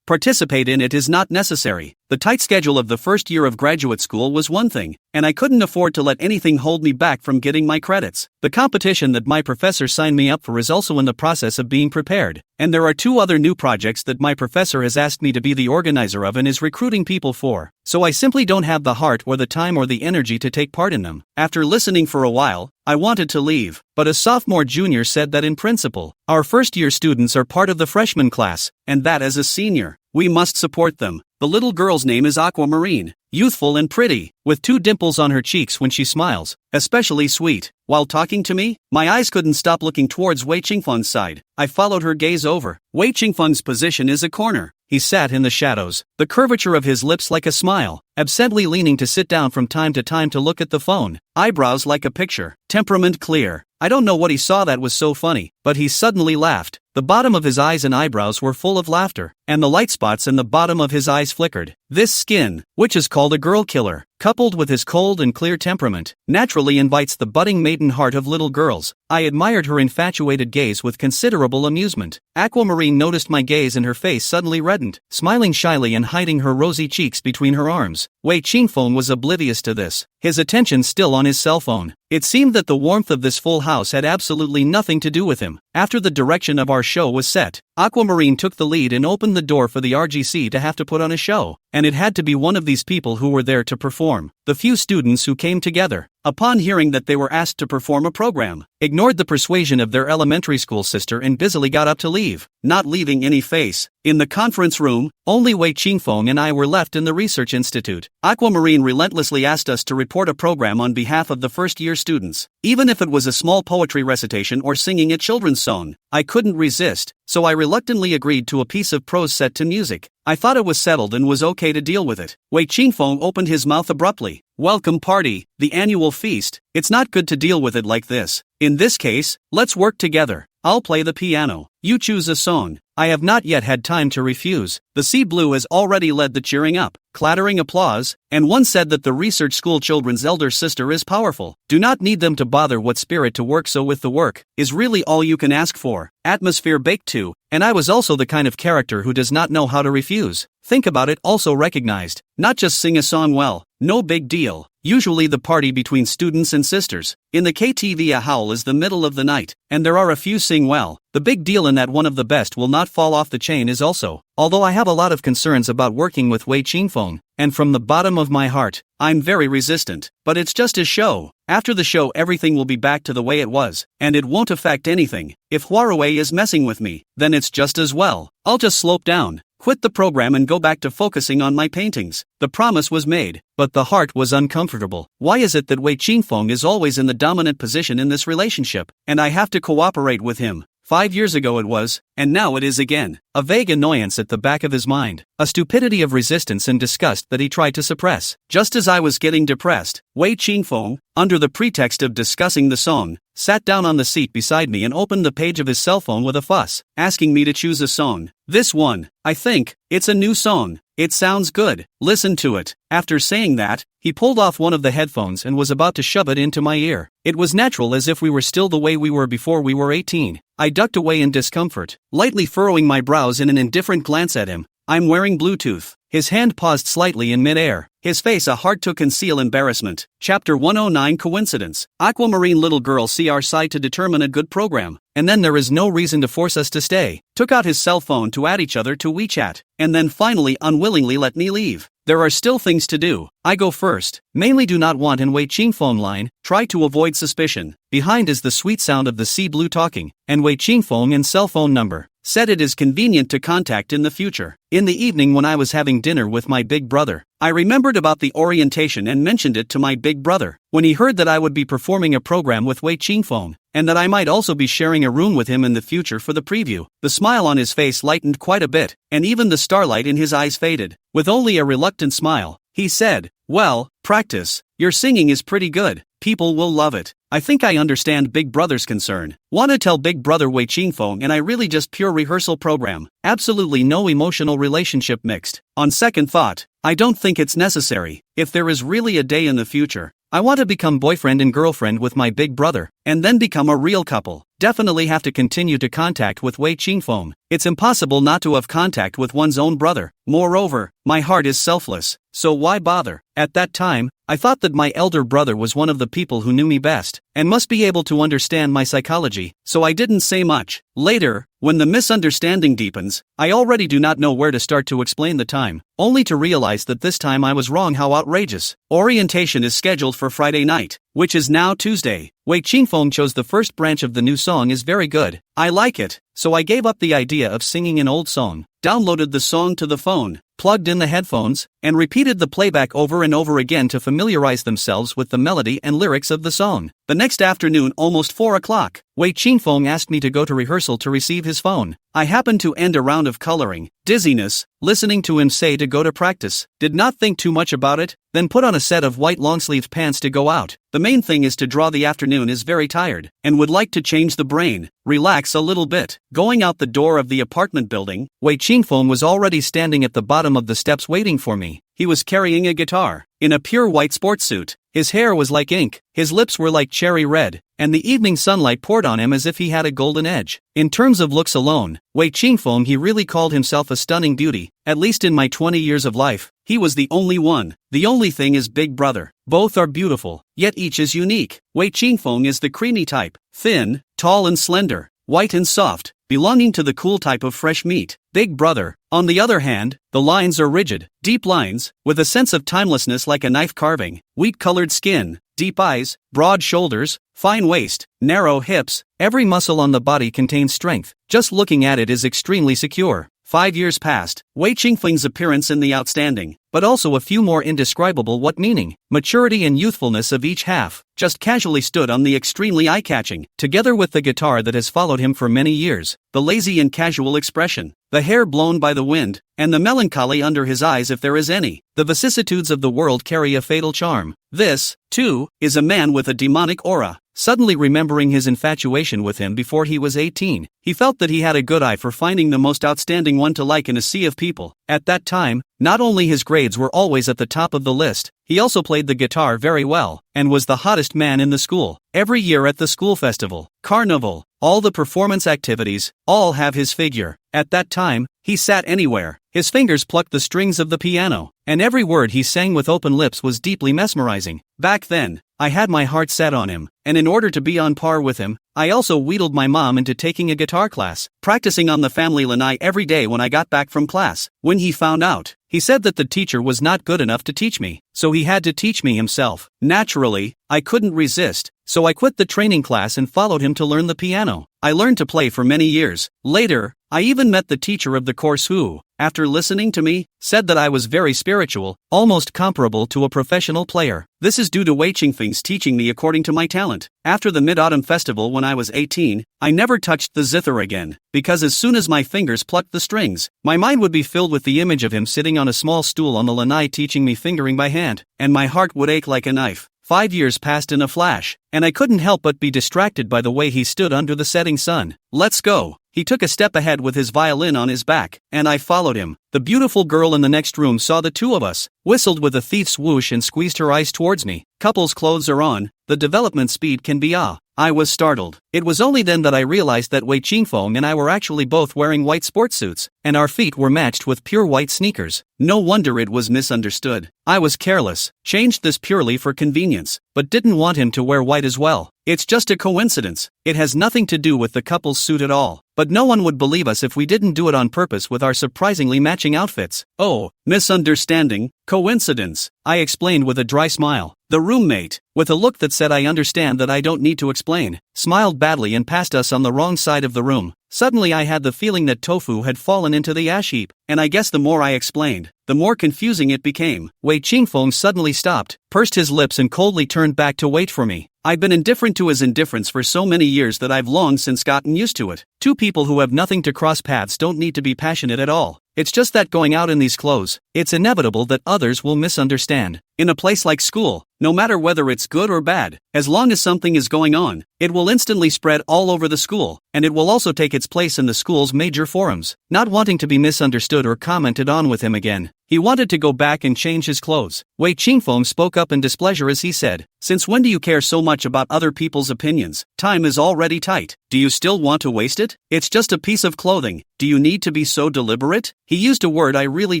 participate in it is not necessary. The tight schedule of the first year of graduate school was one thing, and I couldn't afford to let anything hold me back from getting my credits. The competition that my professor signed me up for is also in the process of being prepared, and there are 2 other new projects that my professor has asked me to be the organizer of and is recruiting people for, so I simply don't have the heart or the time or the energy to take part in them. After listening for a while, I wanted to leave, but a sophomore junior said that in principle, our first-year students are part of the freshman class, and that as a senior, we must support them. The little girl's name is Aquamarine, youthful and pretty, with 2 dimples on her cheeks when she smiles, especially sweet. While talking to me, my eyes couldn't stop looking towards Wei Qingfeng's side. I followed her gaze over. Wei Qingfeng's position is a corner. He sat in the shadows, the curvature of his lips like a smile, absently leaning to sit down from time to time to look at the phone, eyebrows like a picture, temperament clear. I don't know what he saw that was so funny, but he suddenly laughed. The bottom of his eyes and eyebrows were full of laughter, and the light spots in the bottom of his eyes flickered. This skin, which is called a girl killer, coupled with his cold and clear temperament, naturally invites the budding maiden heart of little girls. I admired her infatuated gaze with considerable amusement. Aquamarine noticed my gaze and her face suddenly reddened, smiling shyly and hiding her rosy cheeks between her arms. Wei Qingfeng was oblivious to this, his attention still on his cell phone. It seemed that the warmth of this full house had absolutely nothing to do with him. After the direction of our show was set, Aquamarine took the lead and opened the door for the RGC to have to put on a show, and it had to be one of these people who were there to perform. The few students who came together, upon hearing that they were asked to perform a program, ignored the persuasion of their elementary school sister and busily got up to leave, not leaving any face. In the conference room, only Wei Qingfeng and I were left in the research institute. Aquamarine relentlessly asked us to report a program on behalf of the first-year students, even if it was a small poetry recitation or singing a children's song. I couldn't resist, so I reluctantly agreed to a piece of prose set to music. I thought it was settled and was okay to deal with it. Wei Qingfeng opened his mouth abruptly. Welcome party, the annual feast. It's not good to deal with it like this. In this case, let's work together. I'll play the piano. You choose a song. I have not yet had time to refuse. The Sea Blue has already led the cheering up, clattering applause, and one said that the research school children's elder sister is powerful. Do not need them to bother what spirit to work, so with the work, is really all you can ask for. Atmosphere baked too, and I was also the kind of character who does not know how to refuse. Think about it, also recognized. Not just sing a song well, no big deal. usually the party between students and sisters. In the KTV a howl is the middle of the night, and there are a few sing well. The big deal in that one of the best will not fall off the chain is also, although I have a lot of concerns about working with Wei Qingfeng, and from the bottom of my heart, I'm very resistant, but it's just a show. After the show everything will be back to the way it was, and it won't affect anything. If Huawei is messing with me, then it's just as well. I'll just slope down, quit the program and go back to focusing on my paintings. The promise was made, but the heart was uncomfortable. Why is it that Wei Qingfeng is always in the dominant position in this relationship, and I have to cooperate with him? 5 years ago it was, and now it is again. A vague annoyance at the back of his mind, a stupidity of resistance and disgust that he tried to suppress. Just as I was getting depressed, Wei Qingfeng, under the pretext of discussing the song, sat down on the seat beside me and opened the page of his cell phone with a fuss, asking me to choose a song. This one, I think, it's a new song. It sounds good, listen to it. After saying that, he pulled off one of the headphones and was about to shove it into my ear. It was natural as if we were still the way we were before we were 18. I ducked away in discomfort, lightly furrowing my brows in an indifferent glance at him. I'm wearing Bluetooth. His hand paused slightly in midair, his face a heart to conceal embarrassment. Chapter 109 Coincidence. Aquamarine little girls see our side to determine a good program, and then there is no reason to force us to stay. Took out his cell phone to add each other to WeChat, and then finally unwillingly let me leave. There are still things to do. I go first. Mainly do not want in Wei Qingfeng line, try to avoid suspicion. Behind is the sweet sound of the sea blue talking, and Wei Qingfeng and cell phone number. Said it is convenient to contact in the future. In the evening when I was having dinner with my big brother, I remembered about the orientation and mentioned it to my big brother. When he heard that I would be performing a program with Wei Qingfeng, and that I might also be sharing a room with him in the future for the preview, the smile on his face lightened quite a bit, and even the starlight in his eyes faded. With only a reluctant smile, he said, "Well, practice. Your singing is pretty good. People will love it." I think I understand Big Brother's concern. Wanna tell Big Brother Wei Qingfeng and I really just pure rehearsal program. Absolutely no emotional relationship mixed. On second thought, I don't think it's necessary. If there is really a day in the future, I want to become boyfriend and girlfriend with my big brother, and then become a real couple. Definitely have to continue to contact with Wei Qingfeng. It's impossible not to have contact with one's own brother. Moreover, my heart is selfless, so why bother? At that time, I thought that my elder brother was one of the people who knew me best, and must be able to understand my psychology, so I didn't say much. Later, when the misunderstanding deepens, I already do not know where to start to explain the time, only to realize that this time I was wrong. How outrageous. Orientation is scheduled for Friday night, which is now Tuesday. Wei Qingfeng chose the first branch of the new song is very good. I like it, so I gave up the idea of singing an old song, downloaded the song to the phone, plugged in the headphones, and repeated the playback over and over again to familiarize themselves with the melody and lyrics of the song. The next afternoon, almost 4 o'clock, Wei Qingfeng asked me to go to rehearsal to receive his phone. I happened to end a round of coloring, dizziness, listening to him say to go to practice. Did not think too much about it, then put on a set of white long-sleeved pants to go out. The main thing is to draw. The afternoon is very tired, and would like to change the brain, relax a little bit. Going out the door of the apartment building, Wei Qingfeng was already standing at the bottom of the steps waiting for me. He was carrying a guitar, in a pure white sports suit. His hair was like ink, his lips were like cherry red, and the evening sunlight poured on him as if he had a golden edge. In terms of looks alone, Wei Qingfeng, he really called himself a stunning beauty. At least in my 20 years of life, he was the only one. The only thing is Big Brother. Both are beautiful, yet each is unique. Wei Qingfeng is the creamy type, thin, tall and slender, white and soft, belonging to the cool type of fresh meat. Big Brother, on the other hand, the lines are rigid, deep lines, with a sense of timelessness like a knife carving, wheat-colored skin, deep eyes, broad shoulders, fine waist, narrow hips. Every muscle on the body contains strength. Just looking at it is extremely secure. 5 years passed. Wei Qingfeng's appearance in the outstanding, but also a few more indescribable. What meaning, maturity and youthfulness of each half, just casually stood on the extremely eye-catching, together with the guitar that has followed him for many years, the lazy and casual expression, the hair blown by the wind, and the melancholy under his eyes if there is any. The vicissitudes of the world carry a fatal charm. This, too, is a man with a demonic aura. Suddenly remembering his infatuation with him before he was 18, he felt that he had a good eye for finding the most outstanding one to like in a sea of people. At that time, not only his grades were always at the top of the list, He also played the guitar very well, and was the hottest man in the school. Every year at the school festival, carnival, all the performance activities, all have his figure. At that time, he sat anywhere. His fingers plucked the strings of the piano, and every word he sang with open lips was deeply mesmerizing. Back then, I had my heart set on him, and in order to be on par with him, I also wheedled my mom into taking a guitar class, practicing on the family lanai every day when I got back from class. When he found out, he said that the teacher was not good enough to teach me, so he had to teach me himself. Naturally, I couldn't resist, so I quit the training class and followed him to learn the piano. I learned to play for many years. Later, I even met the teacher of the course who, after listening to me, said that I was very spiritual, almost comparable to a professional player. This is due to Wei Qingfeng's teaching me according to my talent. After the Mid-Autumn Festival when I was 18, I never touched the zither again, because as soon as my fingers plucked the strings, my mind would be filled with the image of him sitting on a small stool on the lanai teaching me fingering by hand, and my heart would ache like a knife. 5 years passed in a flash, and I couldn't help but be distracted by the way he stood under the setting sun. Let's go. He took a step ahead with his violin on his back, and I followed him. The beautiful girl in the next room saw the two of us, whistled with a thief's whoosh and squeezed her eyes towards me. Couples' clothes are on, the development speed can be I was startled. It was only then that I realized that Wei Qingfeng and I were actually both wearing white sports suits, and our feet were matched with pure white sneakers. No wonder it was misunderstood. I was careless, changed this purely for convenience, but didn't want him to wear white as well. It's just a coincidence. It has nothing to do with the couple's suit at all. But no one would believe us if we didn't do it on purpose with our surprisingly matching outfits. Oh, misunderstanding, coincidence, I explained with a dry smile. The roommate, with a look that said I understand that I don't need to explain, smiled badly and passed us on the wrong side of the room. Suddenly I had the feeling that tofu had fallen into the ash heap, and I guess the more I explained, the more confusing it became. Wei Qingfeng suddenly stopped, pursed his lips and coldly turned back to wait for me. I've been indifferent to his indifference for so many years that I've long since gotten used to it. Two people who have nothing to cross paths don't need to be passionate at all. It's just that going out in these clothes, it's inevitable that others will misunderstand. In a place like school, no matter whether it's good or bad, as long as something is going on, it will instantly spread all over the school, and it will also take its place in the school's major forums. Not wanting to be misunderstood or commented on with him again, he wanted to go back and change his clothes. Wei Qingfeng spoke up in displeasure as he said, "Since when do you care so much about other people's opinions? Time is already tight. Do you still want to waste it? It's just a piece of clothing. Do you need to be so deliberate?" He used a word I really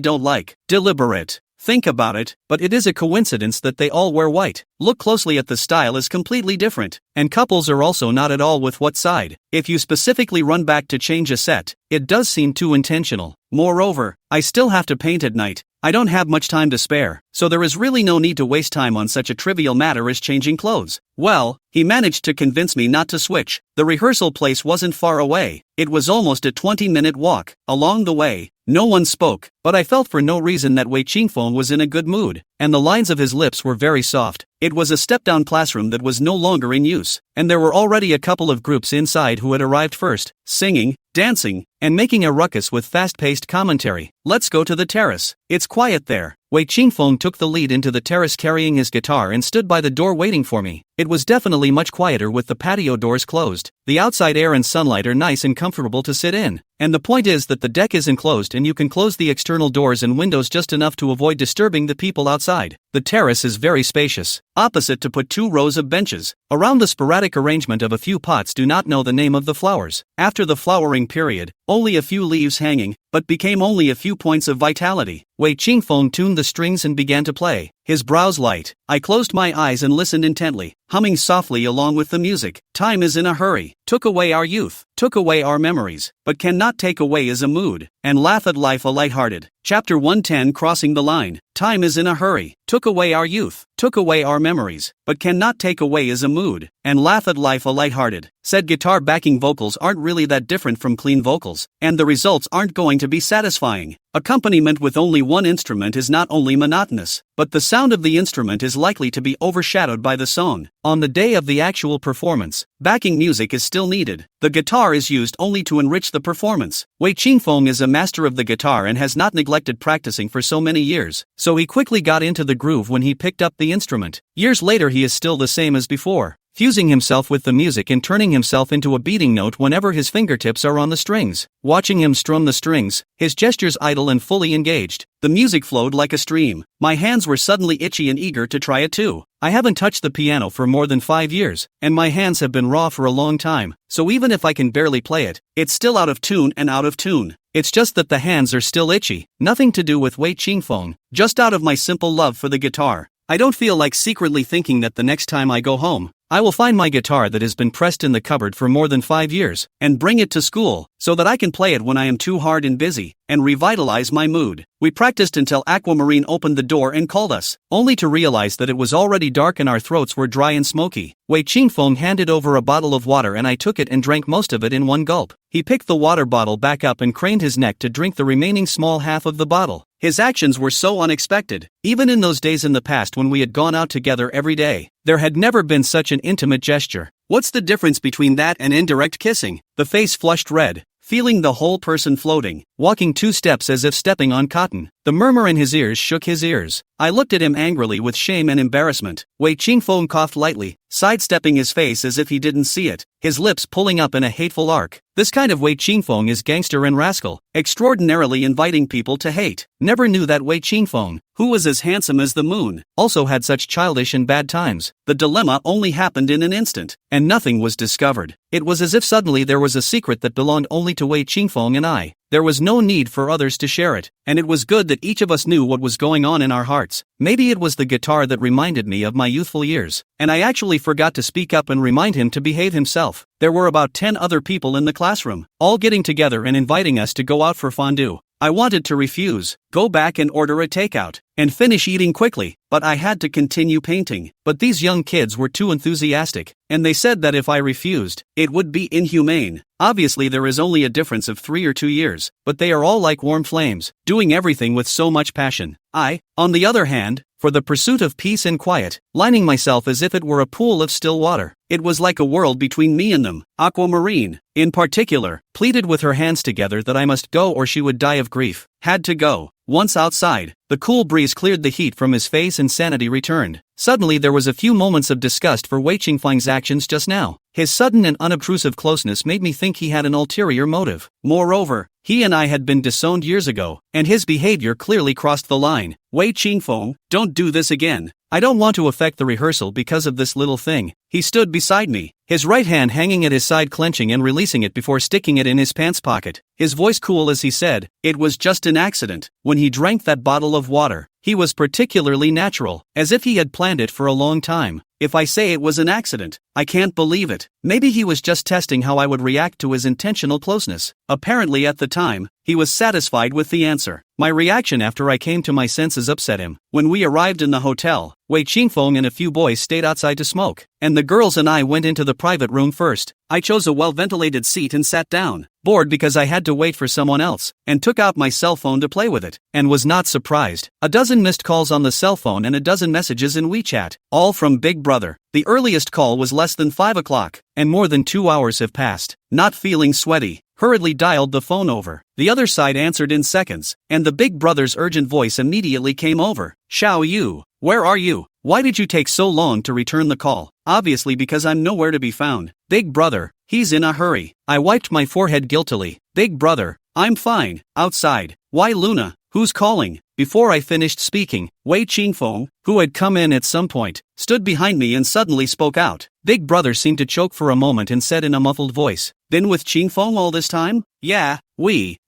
don't like. Deliberate. Think about it, but it is a coincidence that they all wear white. Look closely at the style is completely different, and couples are also not at all with what side. If you specifically run back to change a set, it does seem too intentional. Moreover, I still have to paint at night. I don't have much time to spare, so there is really no need to waste time on such a trivial matter as changing clothes. Well, he managed to convince me not to switch. The rehearsal place wasn't far away. It was almost a 20-minute walk. Along the way, no one spoke, but I felt for no reason that Wei Qingfeng was in a good mood, and the lines of his lips were very soft. It was a step-down classroom that was no longer in use, and there were already a couple of groups inside who had arrived first, singing, dancing, and making a ruckus with fast-paced commentary. Let's go to the terrace. It's quiet there. Wei Qingfeng took the lead into the terrace carrying his guitar and stood by the door waiting for me. It was definitely much quieter with the patio doors closed. The outside air and sunlight are nice and comfortable to sit in. And the point is that the deck is enclosed and you can close the external doors and windows just enough to avoid disturbing the people outside. The terrace is very spacious. Opposite to put 2 rows of benches. Around the sporadic arrangement of a few pots do not know the name of the flowers. After the flowering period, only a few leaves hanging, but became only a few points of vitality. Wei Qingfeng tuned the strings and began to play, his brows light. I closed my eyes and listened intently, humming softly along with the music. Time is in a hurry, took away our youth, took away our memories, but cannot take away is a mood, and laugh at life a light-hearted. Chapter 110 Crossing the Line. Time is in a hurry, took away our youth, took away our memories, but cannot take away is a mood, and laugh at life a light-hearted. Said guitar backing vocals aren't really that different from clean vocals, and the results aren't going to be satisfying. Accompaniment with only one instrument is not only monotonous, but the sound of the instrument is likely to be overshadowed by the song. On the day of the actual performance, backing music is still needed. The guitar is used only to enrich the performance. Wei Qingfeng is a master of the guitar and has not neglected practicing for so many years, so he quickly got into the groove when he picked up the instrument. Years later he is still the same as before. fusing himself with the music and turning himself into a beating note whenever his fingertips are on the strings. Watching him strum the strings, his gestures idle and fully engaged, the music flowed like a stream. My hands were suddenly itchy and eager to try it too. I haven't touched the piano for more than 5 years, and my hands have been raw for a long time, so even if I can barely play it, it's still out of tune and out of tune. It's just that the hands are still itchy, nothing to do with Wei Qingfeng, just out of my simple love for the guitar. I don't feel like secretly thinking that the next time I go home, I will find my guitar that has been pressed in the cupboard for more than 5 years, and bring it to school, so that I can play it when I am too hard and busy, and revitalize my mood. We practiced until Aquamarine opened the door and called us, only to realize that it was already dark and our throats were dry and smoky. Wei Qingfeng handed over a bottle of water and I took it and drank most of it in one gulp. He picked the water bottle back up and craned his neck to drink the remaining small half of the bottle. His actions were so unexpected. Even in those days in the past when we had gone out together every day, there had never been such an intimate gesture. What's the difference between that and indirect kissing? The face flushed red, feeling the whole person floating, walking 2 steps as if stepping on cotton. The murmur in his ears shook his ears. I looked at him angrily with shame and embarrassment. Wei Qingfeng coughed lightly, sidestepping his face as if he didn't see it, his lips pulling up in a hateful arc. This kind of Wei Qingfeng is gangster and rascal, extraordinarily inviting people to hate. Never knew that Wei Qingfeng, who was as handsome as the moon, also had such childish and bad times. The dilemma only happened in an instant, and nothing was discovered. It was as if suddenly there was a secret that belonged only to Wei Qingfeng and I. There was no need for others to share it, and it was good that each of us knew what was going on in our hearts. Maybe it was the guitar that reminded me of my youthful years, and I actually forgot to speak up and remind him to behave himself. There were about 10 other people in the classroom, all getting together and inviting us to go out for fondue. I wanted to refuse, go back and order a takeout, and finish eating quickly, but I had to continue painting. But these young kids were too enthusiastic, and they said that if I refused, it would be inhumane. Obviously there is only a difference of 3 or 2 years, but they are all like warm flames, doing everything with so much passion. I, on the other hand, for the pursuit of peace and quiet, lining myself as if it were a pool of still water. It was like a world between me and them. Aquamarine, in particular, pleaded with her hands together that I must go or she would die of grief. Had to go. Once outside, the cool breeze cleared the heat from his face and sanity returned. Suddenly there was a few moments of disgust for Wei Qingfeng's actions just now. His sudden and unobtrusive closeness made me think he had an ulterior motive. Moreover, he and I had been disowned years ago, and his behavior clearly crossed the line. Wei Qingfeng, don't do this again. I don't want to affect the rehearsal because of this little thing. He stood beside me, his right hand hanging at his side, clenching and releasing it before sticking it in his pants pocket. His voice cool as he said, "It was just an accident." When he drank that bottle of water, he was particularly natural, as if he had planned it for a long time. If I say it was an accident, I can't believe it. Maybe he was just testing how I would react to his intentional closeness. Apparently at the time, he was satisfied with the answer. My reaction after I came to my senses upset him. When we arrived in the hotel, Wei Qingfeng and a few boys stayed outside to smoke, and the girls and I went into the private room first. I chose a well-ventilated seat and sat down, bored because I had to wait for someone else, and took out my cell phone to play with it, and was not surprised. A dozen missed calls on the cell phone and a dozen messages in WeChat, all from Big Brother. The earliest call was less than 5 o'clock, and more than 2 hours have passed. Not feeling sweaty, hurriedly dialed the phone over. The other side answered in seconds, and the Big Brother's urgent voice immediately came over. "Xiao Yu, where are you? Why did you take so long to return the call?" "Obviously because I'm nowhere to be found." "Big Brother, he's in a hurry." I wiped my forehead guiltily. "Big Brother, I'm fine, outside." "Why Luna, who's calling?" Before I finished speaking, Wei Qingfeng, who had come in at some point, stood behind me and suddenly spoke out. Big Brother seemed to choke for a moment and said in a muffled voice, "Been with Qingfeng all this time?" "Yeah,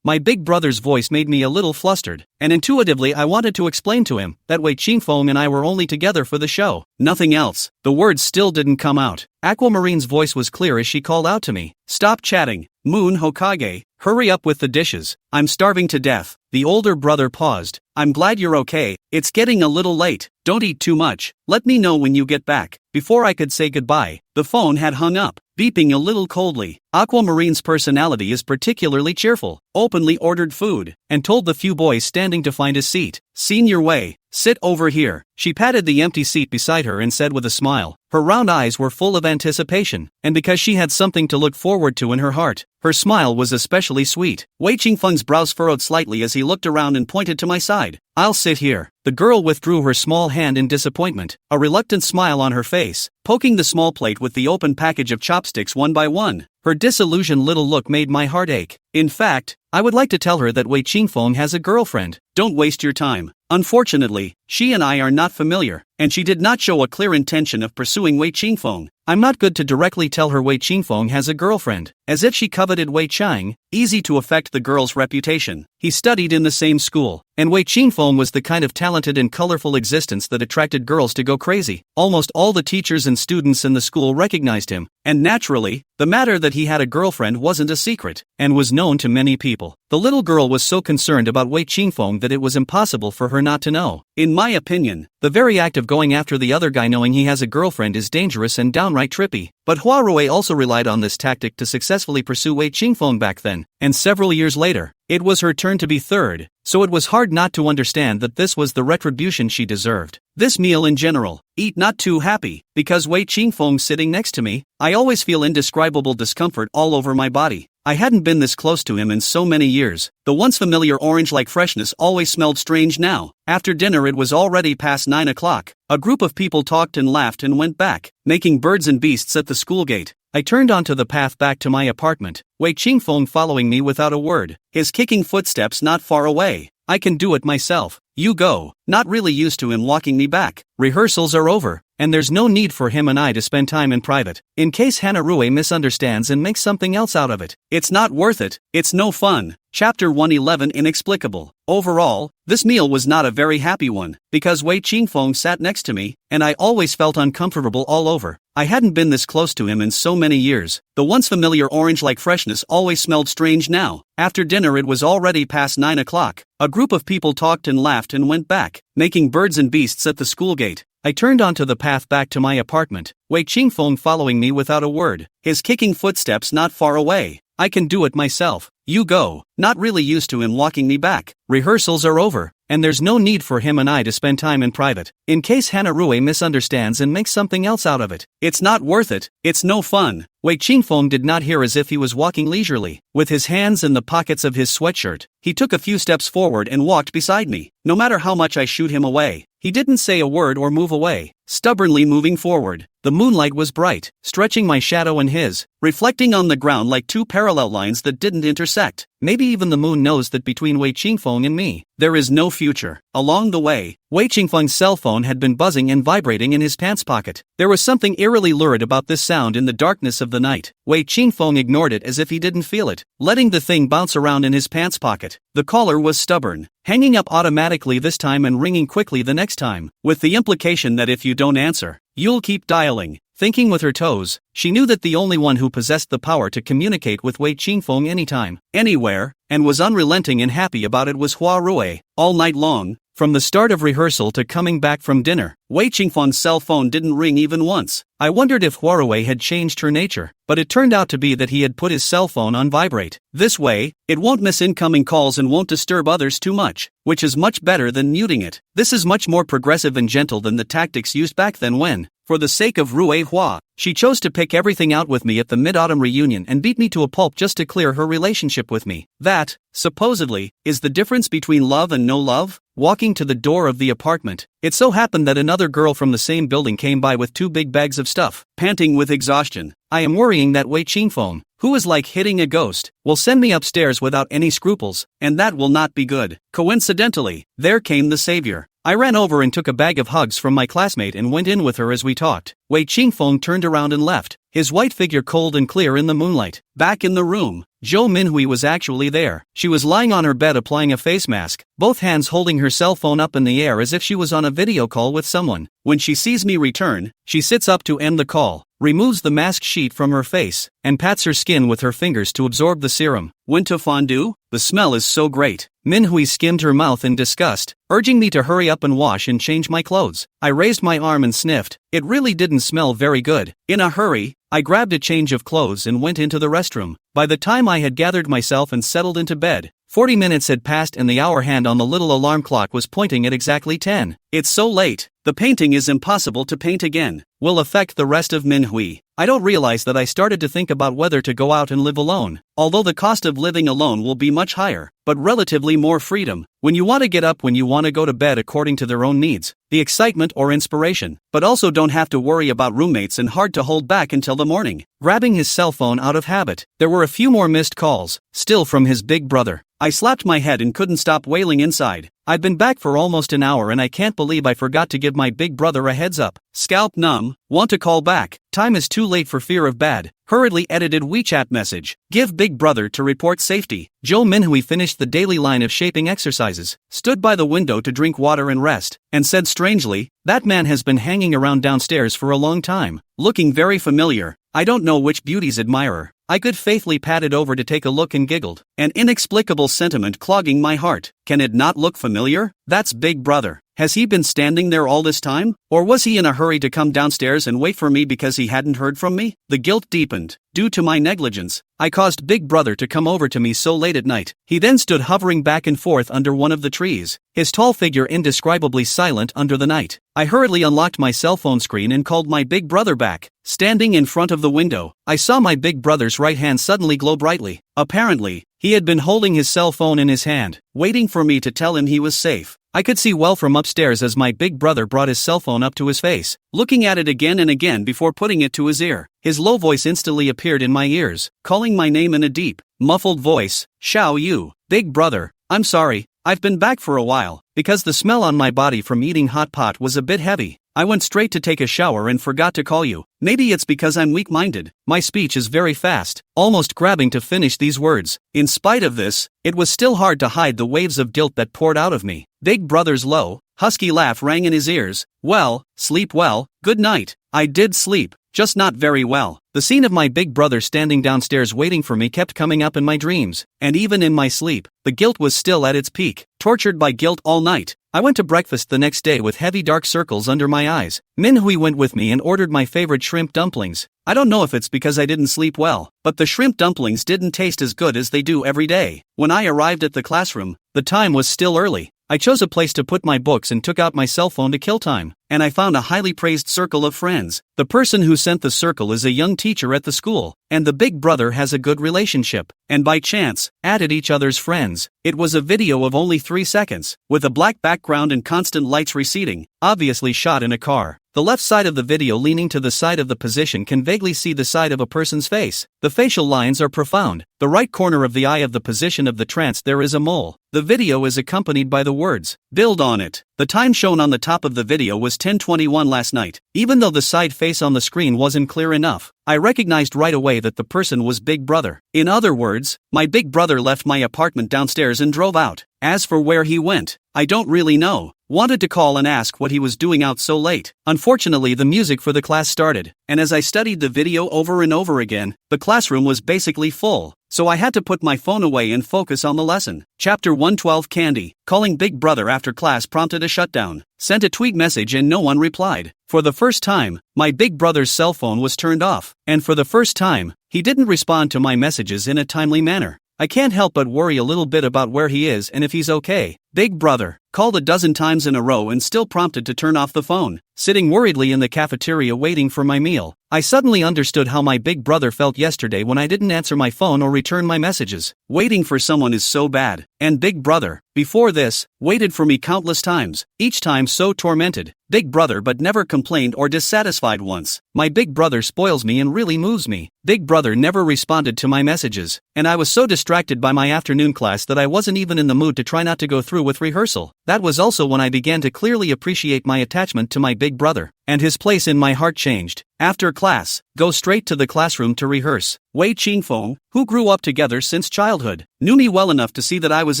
My Big Brother's voice made me a little flustered, and intuitively I wanted to explain to him that Wei Qingfeng and I were only together for the show. Nothing else. The words still didn't come out. Aquamarine's voice was clear as she called out to me, "Stop chatting. Moon Hokage, hurry up with the dishes. I'm starving to death." The older brother paused. "I'm glad you're okay. It's getting a little late. Don't eat too much. Let me know when you get back." Before I could say goodbye, the phone had hung up, beeping a little coldly. Aquamarine's personality is particularly cheerful, openly ordered food, and told the few boys standing to find a seat. "Seen your way. Sit over here." She patted the empty seat beside her and said with a smile. Her round eyes were full of anticipation, and because she had something to look forward to in her heart, her smile was especially sweet. Wei Qingfeng's brows furrowed slightly as he looked around and pointed to my side. I'll sit here. The girl withdrew her small hand in disappointment, a reluctant smile on her face, poking the small plate with the open package of chopsticks one by one. Her disillusioned little look made my heart ache. In fact, I would like to tell her that Wei Qingfeng has a girlfriend. Don't waste your time. Unfortunately, she and I are not familiar, and she did not show a clear intention of pursuing Wei Qingfeng. I'm not good to directly tell her Wei Qingfeng has a girlfriend, as if she coveted Wei Chang, easy to affect the girl's reputation. He studied in the same school, and Wei Qingfeng was the kind of talented and colorful existence that attracted girls to go crazy. Almost all the teachers and students in the school recognized him, and naturally, the matter that he had a girlfriend wasn't a secret, and was known to many people. The little girl was so concerned about Wei Qingfeng that it was impossible for her not to know. In my opinion, the very act of going after the other guy knowing he has a girlfriend is dangerous and downright trippy. But Hua Rui also relied on this tactic to successfully pursue Wei Qingfeng back then, and several years later, it was her turn to be third, so it was hard not to understand that this was the retribution she deserved. This meal in general, eat not too happy, because Wei Qingfeng's sitting next to me, I always feel indescribable discomfort all over my body. I hadn't been this close to him in so many years. The once familiar orange-like freshness always smelled strange now. After dinner it was already past 9 o'clock. A group of people talked and laughed and went back, making birds and beasts at the school gate. I turned onto the path back to my apartment, Wei Qingfeng following me without a word, his kicking footsteps not far away. I can do it myself. You go. Not really used to him walking me back. Rehearsals are over, and there's no need for him and I to spend time in private, in case Hana Rui misunderstands and makes something else out of it. It's not worth it. It's no fun. Chapter 111 Inexplicable. Overall, this meal was not a very happy one, because Wei Qingfeng sat next to me, and I always felt uncomfortable all over. I hadn't been this close to him in so many years. The once familiar orange-like freshness always smelled strange now. After dinner it was already past 9 o'clock. A group of people talked and laughed and went back, making birds and beasts at the school gate. I turned onto the path back to my apartment, Wei Qingfeng following me without a word, his kicking footsteps not far away. I can do it myself. You go. Not really used to him walking me back. Rehearsals are over, and there's no need for him and I to spend time in private, in case Hana Rui misunderstands and makes something else out of it. It's not worth it. It's no fun. Wei Qingfeng did not hear as if he was walking leisurely, with his hands in the pockets of his sweatshirt. He took a few steps forward and walked beside me. No matter how much I shooed him away, he didn't say a word or move away, stubbornly moving forward. The moonlight was bright, stretching my shadow and his, reflecting on the ground like two parallel lines that didn't intersect. Maybe even the moon knows that between Wei Qingfeng and me, there is no future. Along the way, Wei Qingfeng's cell phone had been buzzing and vibrating in his pants pocket. There was something eerily lurid about this sound in the darkness of the night. Wei Qingfeng ignored it as if he didn't feel it, letting the thing bounce around in his pants pocket. The caller was stubborn, hanging up automatically this time and ringing quickly the next time, with the implication that if you don't answer, you'll keep dialing. Thinking with her toes, she knew that the only one who possessed the power to communicate with Wei Qingfeng anytime, anywhere, and was unrelenting and happy about it was Hua Rui. All night long, from the start of rehearsal to coming back from dinner, Wei Qingfeng's cell phone didn't ring even once. I wondered if Hua Rui had changed her nature, but it turned out to be that he had put his cell phone on vibrate. This way, it won't miss incoming calls and won't disturb others too much, which is much better than muting it. This is much more progressive and gentle than the tactics used back then when, for the sake of Rui Hua, she chose to pick everything out with me at the mid-autumn reunion and beat me to a pulp just to clear her relationship with me. That, supposedly, is the difference between love and no love? Walking to the door of the apartment, it so happened that another girl from the same building came by with 2 big bags of stuff. Panting with exhaustion, I am worrying that Wei Qingfeng, who is like hitting a ghost, will send me upstairs without any scruples, and that will not be good. Coincidentally, there came the savior. I ran over and took a bag of hugs from my classmate and went in with her as we talked. Wei Qingfeng turned around and left, his white figure cold and clear in the moonlight. Back in the room, Zhou Minhui was actually there. She was lying on her bed applying a face mask, both hands holding her cell phone up in the air as if she was on a video call with someone. When she sees me return, she sits up to end the call, removes the mask sheet from her face, and pats her skin with her fingers to absorb the serum. Went to fondue? The smell is so great. Minhui skimmed her mouth in disgust, urging me to hurry up and wash and change my clothes. I raised my arm and sniffed. It really didn't smell very good. In a hurry, I grabbed a change of clothes and went into the restroom. By the time I had gathered myself and settled into bed, 40 minutes had passed and the hour hand on the little alarm clock was pointing at exactly 10. It's so late. The painting is impossible to paint again. Will affect the rest of Minhui. I don't realize that I started to think about whether to go out and live alone. although the cost of living alone will be much higher, but relatively more freedom. When you want to get up when you want to go to bed according to their own needs, the excitement or inspiration, but also don't have to worry about roommates and hard to hold back until the morning. Grabbing his cell phone out of habit, there were a few more missed calls, still from his big brother. I slapped my head and couldn't stop wailing inside. I've been back for almost an hour and I can't believe I forgot to give my big brother a heads up. Scalp numb, want to call back, time is too late for fear of bad. Hurriedly edited WeChat message, give big brother to report safety. Joe Minhui finished the daily line of shaping exercises, stood by the window to drink water and rest, and said strangely, that man has been hanging around downstairs for a long time, looking very familiar. I don't know which beauty's admirer. I good faithfully patted over to take a look and giggled. An inexplicable sentiment clogging my heart. Can it not look familiar? That's Big Brother. Has he been standing there all this time? Or was he in a hurry to come downstairs and wait for me because he hadn't heard from me? The guilt deepened. Due to my negligence, I caused Big Brother to come over to me so late at night. He then stood hovering back and forth under one of the trees, his tall figure indescribably silent under the night. I hurriedly unlocked my cell phone screen and called my big brother back. Standing in front of the window, I saw my big brother's right hand suddenly glow brightly. Apparently, he had been holding his cell phone in his hand, waiting for me to tell him he was safe. I could see well from upstairs as my big brother brought his cell phone up to his face, looking at it again and again before putting it to his ear. His low voice instantly appeared in my ears, calling my name in a deep, muffled voice, Xiao Yu. Big brother, I'm sorry, I've been back for a while, because the smell on my body from eating hot pot was a bit heavy. I went straight to take a shower and forgot to call you. Maybe it's because I'm weak-minded. My speech is very fast, almost grabbing to finish these words. In spite of this, it was still hard to hide the waves of guilt that poured out of me. Big brother's low, husky laugh rang in his ears. Well, sleep well, good night. I did sleep, just not very well. The scene of my big brother standing downstairs waiting for me kept coming up in my dreams, and even in my sleep, the guilt was still at its peak. Tortured by guilt all night, I went to breakfast the next day with heavy dark circles under my eyes. Minhui went with me and ordered my favorite shrimp dumplings. I don't know if it's because I didn't sleep well, but the shrimp dumplings didn't taste as good as they do every day. When I arrived at the classroom, the time was still early. I chose a place to put my books and took out my cell phone to kill time, and I found a highly praised circle of friends. The person who sent the circle is a young teacher at the school, and the big brother has a good relationship, and by chance, added each other's friends. It was a video of only 3 seconds, with a black background and constant lights receding, obviously shot in a car. The left side of the video leaning to the side of the position can vaguely see the side of a person's face. The facial lines are profound. The right corner of the eye of the position of the trance there is a mole. The video is accompanied by the words, build on it. The time shown on the top of the video was 10:21 last night. Even though the side face on the screen wasn't clear enough, I recognized right away that the person was Big Brother. In other words, my big brother left my apartment downstairs and drove out. As for where he went, I don't really know. Wanted to call and ask what he was doing out so late. Unfortunately, the music for the class started, and as I studied the video over and over again, the classroom was basically full. So I had to put my phone away and focus on the lesson. Chapter 112 Candy. Calling Big Brother after class prompted a shutdown. Sent a tweet message and no one replied. For the first time, my big brother's cell phone was turned off. And for the first time, he didn't respond to my messages in a timely manner. I can't help but worry a little bit about where he is and if he's okay. Big Brother. Called a dozen times in a row and still prompted to turn off the phone. Sitting worriedly in the cafeteria waiting for my meal, I suddenly understood how my big brother felt yesterday when I didn't answer my phone or return my messages. Waiting for someone is so bad. And Big Brother, before this, waited for me countless times, each time so tormented. Big Brother but never complained or dissatisfied once. My big brother spoils me and really moves me. Big Brother never responded to my messages, and I was so distracted by my afternoon class that I wasn't even in the mood to try not to go through with rehearsal. That was also when I began to clearly appreciate my attachment to my big brother, and his place in my heart changed. After class, go straight to the classroom to rehearse. Wei Qingfeng, who grew up together since childhood, knew me well enough to see that I was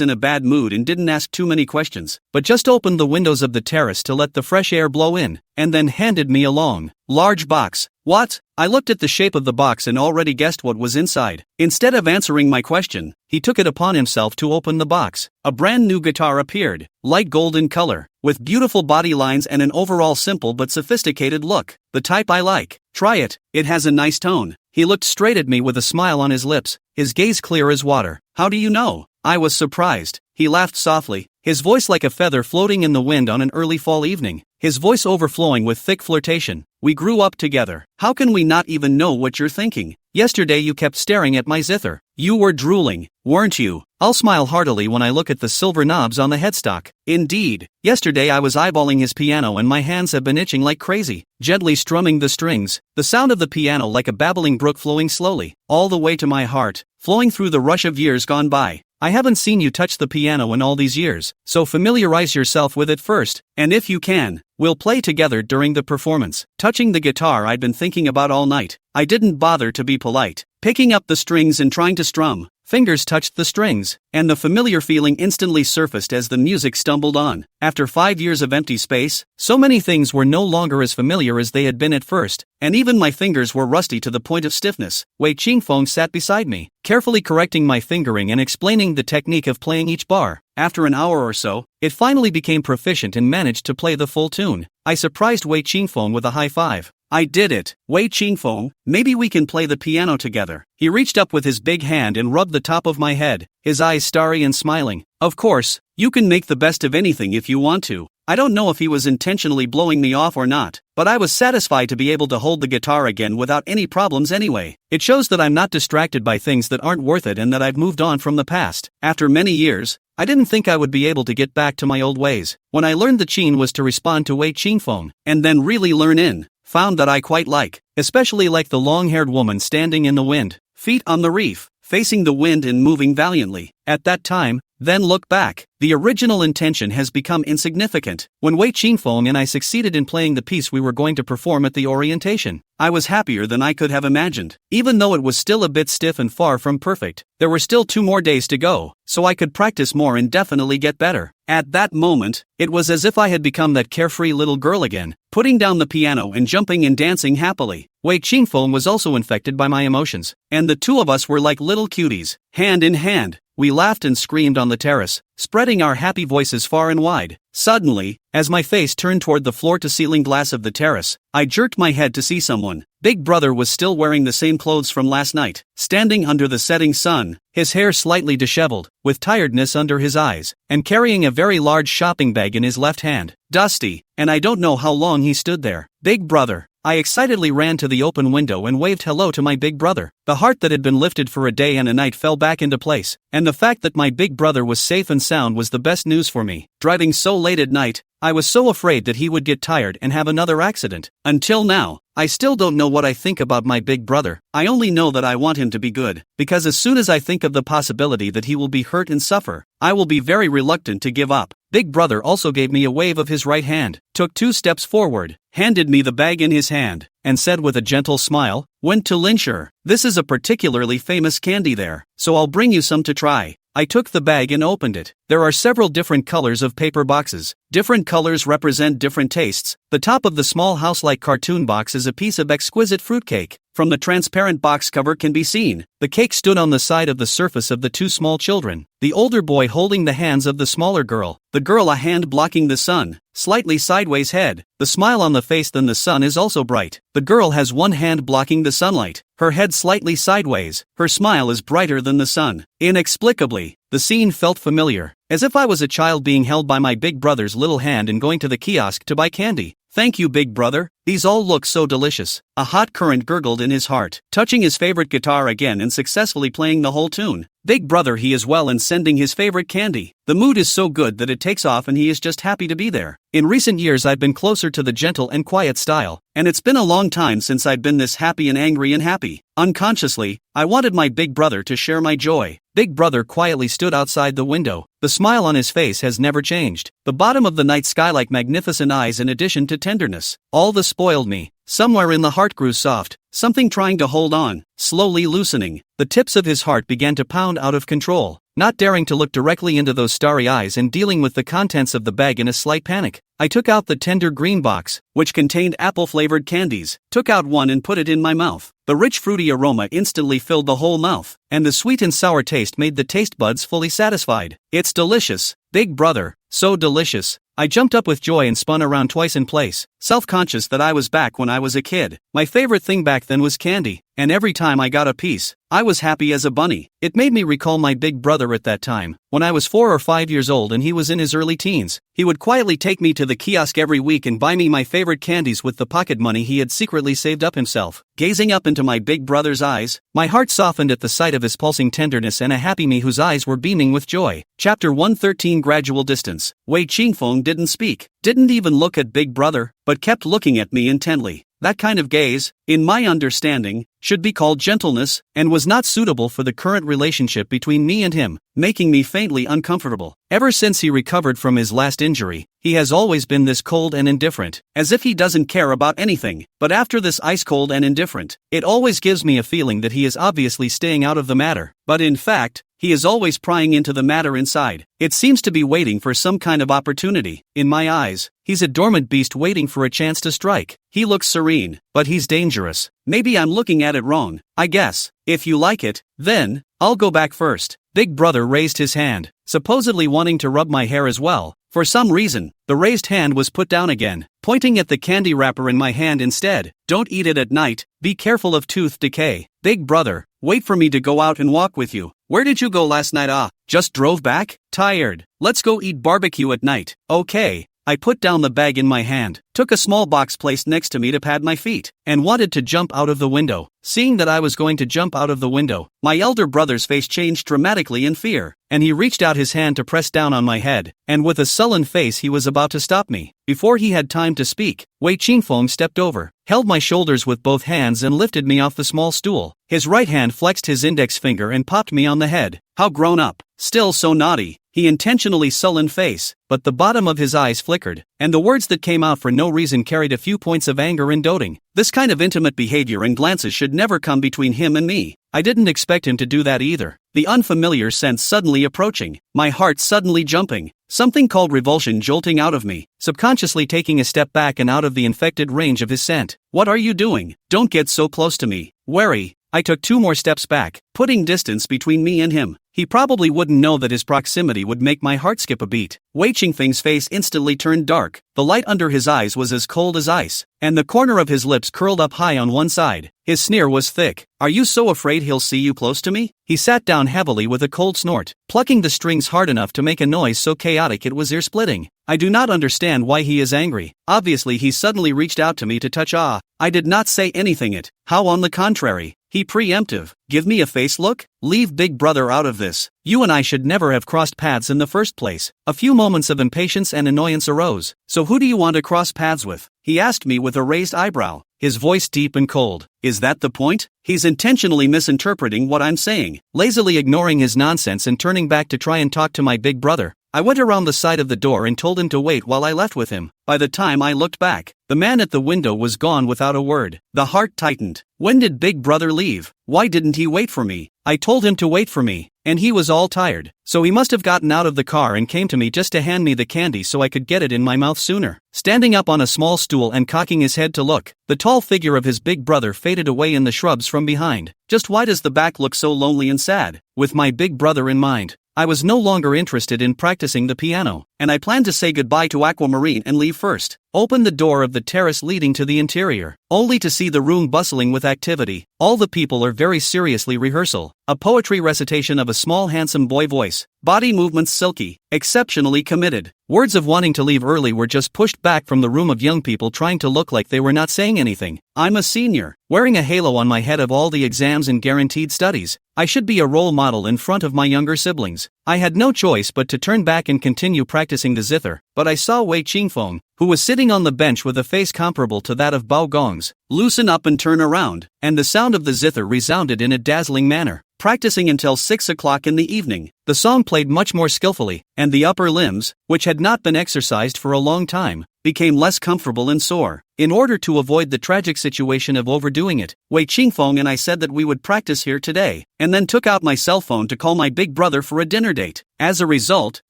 in a bad mood and didn't ask too many questions, but just opened the windows of the terrace to let the fresh air blow in, and then handed me a long, large box. What? I looked at the shape of the box and already guessed what was inside. Instead of answering my question, he took it upon himself to open the box. A brand new guitar appeared, light gold in color, with beautiful body lines and an overall simple but sophisticated look. The type I like. Try it, it has a nice tone. He looked straight at me with a smile on his lips, his gaze clear as water. How do you know? I was surprised. He laughed softly, his voice like a feather floating in the wind on an early fall evening, his voice overflowing with thick flirtation. We grew up together. How can we not even know what you're thinking? Yesterday you kept staring at my zither. You were drooling, weren't you? I'll smile heartily when I look at the silver knobs on the headstock. Indeed, yesterday I was eyeballing his piano and my hands have been itching like crazy, gently strumming the strings, the sound of the piano like a babbling brook flowing slowly, all the way to my heart, flowing through the rush of years gone by. I haven't seen you touch the piano in all these years, so familiarize yourself with it first, and if you can, we'll play together during the performance. Touching the guitar I'd been thinking about all night, I didn't bother to be polite. Picking up the strings and trying to strum, fingers touched the strings, and the familiar feeling instantly surfaced as the music stumbled on. After 5 years of empty space, so many things were no longer as familiar as they had been at first, and even my fingers were rusty to the point of stiffness. Wei Qingfeng sat beside me, carefully correcting my fingering and explaining the technique of playing each bar. After an hour or so, it finally became proficient and managed to play the full tune. I surprised Wei Qingfeng with a high five. I did it, Wei Qingfeng, maybe we can play the piano together. He reached up with his big hand and rubbed the top of my head, his eyes starry and smiling. Of course, you can make the best of anything if you want to. I don't know if he was intentionally blowing me off or not, but I was satisfied to be able to hold the guitar again without any problems anyway. It shows that I'm not distracted by things that aren't worth it and that I've moved on from the past. After many years, I didn't think I would be able to get back to my old ways. When I learned the qin was to respond to Wei Qingfeng, and then really learn in, found that I quite like, especially like the long-haired woman standing in the wind, feet on the reef, facing the wind and moving valiantly. At that time, then look back, the original intention has become insignificant. When Wei Qingfeng and I succeeded in playing the piece we were going to perform at the orientation, I was happier than I could have imagined. Even though it was still a bit stiff and far from perfect, there were still 2 more days to go, so I could practice more and definitely get better. At that moment, it was as if I had become that carefree little girl again, putting down the piano and jumping and dancing happily. Wei Qingfeng was also infected by my emotions, and the two of us were like little cuties, hand in hand. We laughed and screamed on the terrace, spreading our happy voices far and wide. Suddenly, as my face turned toward the floor-to-ceiling glass of the terrace, I jerked my head to see someone. Big Brother was still wearing the same clothes from last night, standing under the setting sun, his hair slightly disheveled, with tiredness under his eyes, and carrying a very large shopping bag in his left hand, dusty, and I don't know how long he stood there. Big Brother. I excitedly ran to the open window and waved hello to my big brother. The heart that had been lifted for a day and a night fell back into place, and the fact that my big brother was safe and sound was the best news for me. Driving so late at night, I was so afraid that he would get tired and have another accident. Until now, I still don't know what I think about my big brother. I only know that I want him to be good, because as soon as I think of the possibility that he will be hurt and suffer, I will be very reluctant to give up. Big Brother also gave me a wave of his right hand, took 2 steps forward, handed me the bag in his hand, and said with a gentle smile, "Went to Linshire. This is a particularly famous candy there, so I'll bring you some to try." I took the bag and opened it. There are several different colors of paper boxes. Different colors represent different tastes. The top of the small house-like cartoon box is a piece of exquisite fruitcake. From the transparent box cover can be seen, the cake stood on the side of the surface of the 2 small children. The older boy holding the hands of the smaller girl, the girl a hand blocking the sun, slightly sideways head. The smile on the face than the sun is also bright. The girl has one hand blocking the sunlight, her head slightly sideways, her smile is brighter than the sun. Inexplicably, the scene felt familiar, as if I was a child being held by my big brother's little hand and going to the kiosk to buy candy. "Thank you, Big Brother, these all look so delicious." A hot current gurgled in his heart, touching his favorite guitar again and successfully playing the whole tune. Big Brother he is well and sending his favorite candy. The mood is so good that it takes off and he is just happy to be there. In recent years I've been closer to the gentle and quiet style, and it's been a long time since I've been this happy and angry and happy. Unconsciously, I wanted my big brother to share my joy. Big Brother quietly stood outside the window. The smile on his face has never changed. The bottom of the night sky like magnificent eyes in addition to tenderness. All this spoiled me. Somewhere in the heart grew soft, something trying to hold on, slowly loosening. The tips of his heart began to pound out of control. Not daring to look directly into those starry eyes and dealing with the contents of the bag in a slight panic, I took out the tender green box, which contained apple-flavored candies, took out one and put it in my mouth. The rich fruity aroma instantly filled the whole mouth, and the sweet and sour taste made the taste buds fully satisfied. "It's delicious, Big Brother, so delicious." I jumped up with joy and spun around twice in place, self-conscious that I was back when I was a kid. My favorite thing back then was candy, and every time I got a piece, I was happy as a bunny. It made me recall my big brother at that time, when I was 4 or 5 years old and he was in his early teens. He would quietly take me to the kiosk every week and buy me my favorite candies with the pocket money he had secretly saved up himself. Gazing up into my big brother's eyes, my heart softened at the sight of his pulsing tenderness and a happy me whose eyes were beaming with joy. Chapter 113 Gradual Distance. Wei Qingfeng didn't speak, didn't even look at big brother, but kept looking at me intently. That kind of gaze, in my understanding, should be called gentleness, and was not suitable for the current relationship between me and him, making me faintly uncomfortable. Ever since he recovered from his last injury, he has always been this cold and indifferent, as if he doesn't care about anything. But after this ice cold and indifferent, it always gives me a feeling that he is obviously staying out of the matter. But in fact, he is always prying into the matter inside. It seems to be waiting for some kind of opportunity. In my eyes, he's a dormant beast waiting for a chance to strike. He looks serene, but he's dangerous. Maybe I'm looking at it wrong. I guess, if you like it, then, I'll go back first. Big brother raised his hand, supposedly wanting to rub my hair as well. For some reason, the raised hand was put down again, pointing at the candy wrapper in my hand instead. Don't eat it at night, be careful of tooth decay. Big brother, wait for me to go out and walk with you. Where did you go last night? Just drove back? Tired. Let's go eat barbecue at night. Okay. I put down the bag in my hand, took a small box placed next to me to pad my feet, and wanted to jump out of the window. Seeing that I was going to jump out of the window, my elder brother's face changed dramatically in fear, and he reached out his hand to press down on my head, and with a sullen face he was about to stop me. Before he had time to speak, Wei Qingfeng stepped over, held my shoulders with both hands and lifted me off the small stool. His right hand flexed his index finger and popped me on the head. How grown up, still so naughty. He intentionally sullen face, but the bottom of his eyes flickered, and the words that came out for no reason carried a few points of anger and doting. This kind of intimate behavior and glances should never come between him and me. I didn't expect him to do that either. The unfamiliar sense suddenly approaching, my heart suddenly jumping, something called revulsion jolting out of me, subconsciously taking a step back and out of the infected range of his scent. What are you doing? Don't get so close to me. Wary. I took 2 more steps back, putting distance between me and him. He probably wouldn't know that his proximity would make my heart skip a beat. Wei Qingfeng's face instantly turned dark, the light under his eyes was as cold as ice, and the corner of his lips curled up high on one side. His sneer was thick. Are you so afraid he'll see you close to me? He sat down heavily with a cold snort, plucking the strings hard enough to make a noise so chaotic it was ear-splitting. I do not understand why he is angry. Obviously he suddenly reached out to me to touch. I did not say anything. How on the contrary. He preemptive. Give me a face look? Leave big brother out of this. You and I should never have crossed paths in the first place. A few moments of impatience and annoyance arose. So who do you want to cross paths with? He asked me with a raised eyebrow, his voice deep and cold. Is that the point? He's intentionally misinterpreting what I'm saying. Lazily ignoring his nonsense and turning back to try and talk to my big brother, I went around the side of the door and told him to wait while I left with him. By the time I looked back, the man at the window was gone without a word. The heart tightened. When did big brother leave? Why didn't he wait for me? I told him to wait for me, and he was all tired. So he must have gotten out of the car and came to me just to hand me the candy so I could get it in my mouth sooner. Standing up on a small stool and cocking his head to look, the tall figure of his big brother faded away in the shrubs from behind. Just why does the back look so lonely and sad? With my big brother in mind, I was no longer interested in practicing the piano, and I planned to say goodbye to Aquamarine and leave first. Open the door of the terrace leading to the interior, only to see the room bustling with activity. All the people are very seriously rehearsal. A poetry recitation of a small handsome boy voice, body movements silky, exceptionally committed. Words of wanting to leave early were just pushed back from the room of young people trying to look like they were not saying anything. I'm a senior, wearing a halo on my head of all the exams and guaranteed studies. I should be a role model in front of my younger siblings. I had no choice but to turn back and continue practicing the zither, but I saw Wei Qingfeng, who was sitting on the bench with a face comparable to that of Bao Gong's, loosen up and turn around, and the sound of the zither resounded in a dazzling manner. Practicing until 6 o'clock in the evening, the song played much more skillfully, and the upper limbs, which had not been exercised for a long time, became less comfortable and sore. In order to avoid the tragic situation of overdoing it, Wei Qingfeng and I said that we would practice here today, and then took out my cell phone to call my big brother for a dinner date. As a result,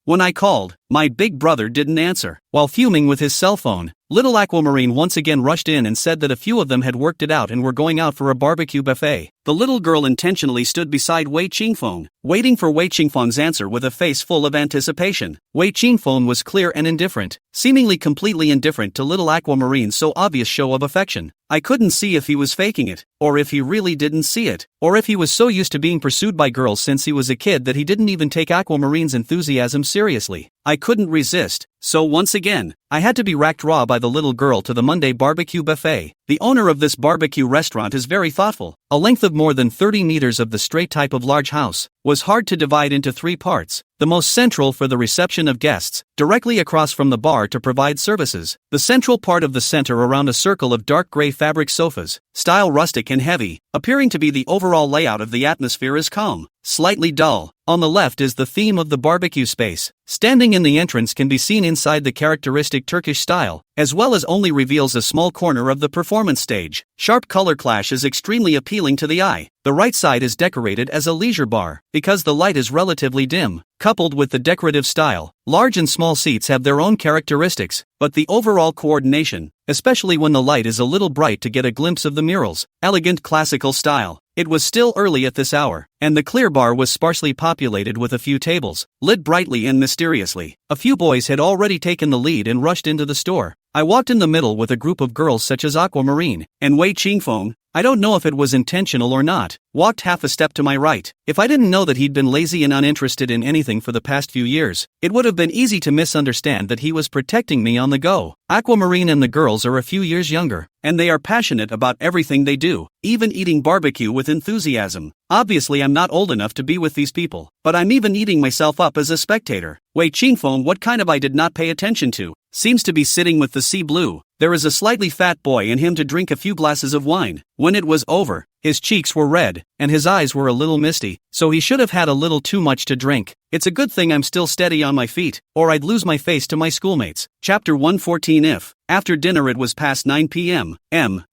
when I called, my big brother didn't answer. While fuming with his cell phone, little Aquamarine once again rushed in and said that a few of them had worked it out and were going out for a barbecue buffet. The little girl intentionally stood beside Wei Qingfeng, waiting for Wei Qingfeng's answer with a face full of anticipation. Wei Qingfeng was clear and indifferent, seemingly completely indifferent to little Aquamarine's so obvious show of affection. I couldn't see if he was faking it, or if he really didn't see it, or if he was so used to being pursued by girls since he was a kid that he didn't even take Aquamarine's enthusiasm seriously. I couldn't resist, so once again, I had to be racked raw by the little girl to the Monday barbecue buffet. The owner of this barbecue restaurant is very thoughtful. A length of more than 30 meters of the straight type of large house was hard to divide into 3 parts. The most central for the reception of guests, directly across from the bar to provide services. The central part of the center around a circle of dark gray fabric sofas, style rustic and heavy, appearing to be the overall layout of the atmosphere is calm, slightly dull. On the left is the theme of the barbecue space. Standing in the entrance can be seen inside the characteristic Turkish style, as well as only reveals a small corner of the performance stage. Sharp color clash is extremely appealing to the eye. The right side is decorated as a leisure bar, because the light is relatively dim. Coupled with the decorative style, large and small seats have their own characteristics, but the overall coordination, especially when the light is a little bright to get a glimpse of the murals, elegant classical style. It was still early at this hour, and the clear bar was sparsely populated with a few tables, lit brightly and mysteriously. A few boys had already taken the lead and rushed into the store. I walked in the middle with a group of girls such as Aquamarine and Wei Qingfeng. I don't know if it was intentional or not, walked half a step to my right. If I didn't know that he'd been lazy and uninterested in anything for the past few years, it would have been easy to misunderstand that he was protecting me on the go. Aquamarine and the girls are a few years younger, and they are passionate about everything they do, even eating barbecue with enthusiasm. Obviously I'm not old enough to be with these people, but I'm even eating myself up as a spectator. Wei Qingfeng, what kind of I did not pay attention to, seems to be sitting with the sea blue. There is a slightly fat boy and him to drink a few glasses of wine. When it was over, his cheeks were red, and his eyes were a little misty, so he should have had a little too much to drink. It's a good thing I'm still steady on my feet, or I'd lose my face to my schoolmates. Chapter 114. If, after dinner it was past 9 p.m.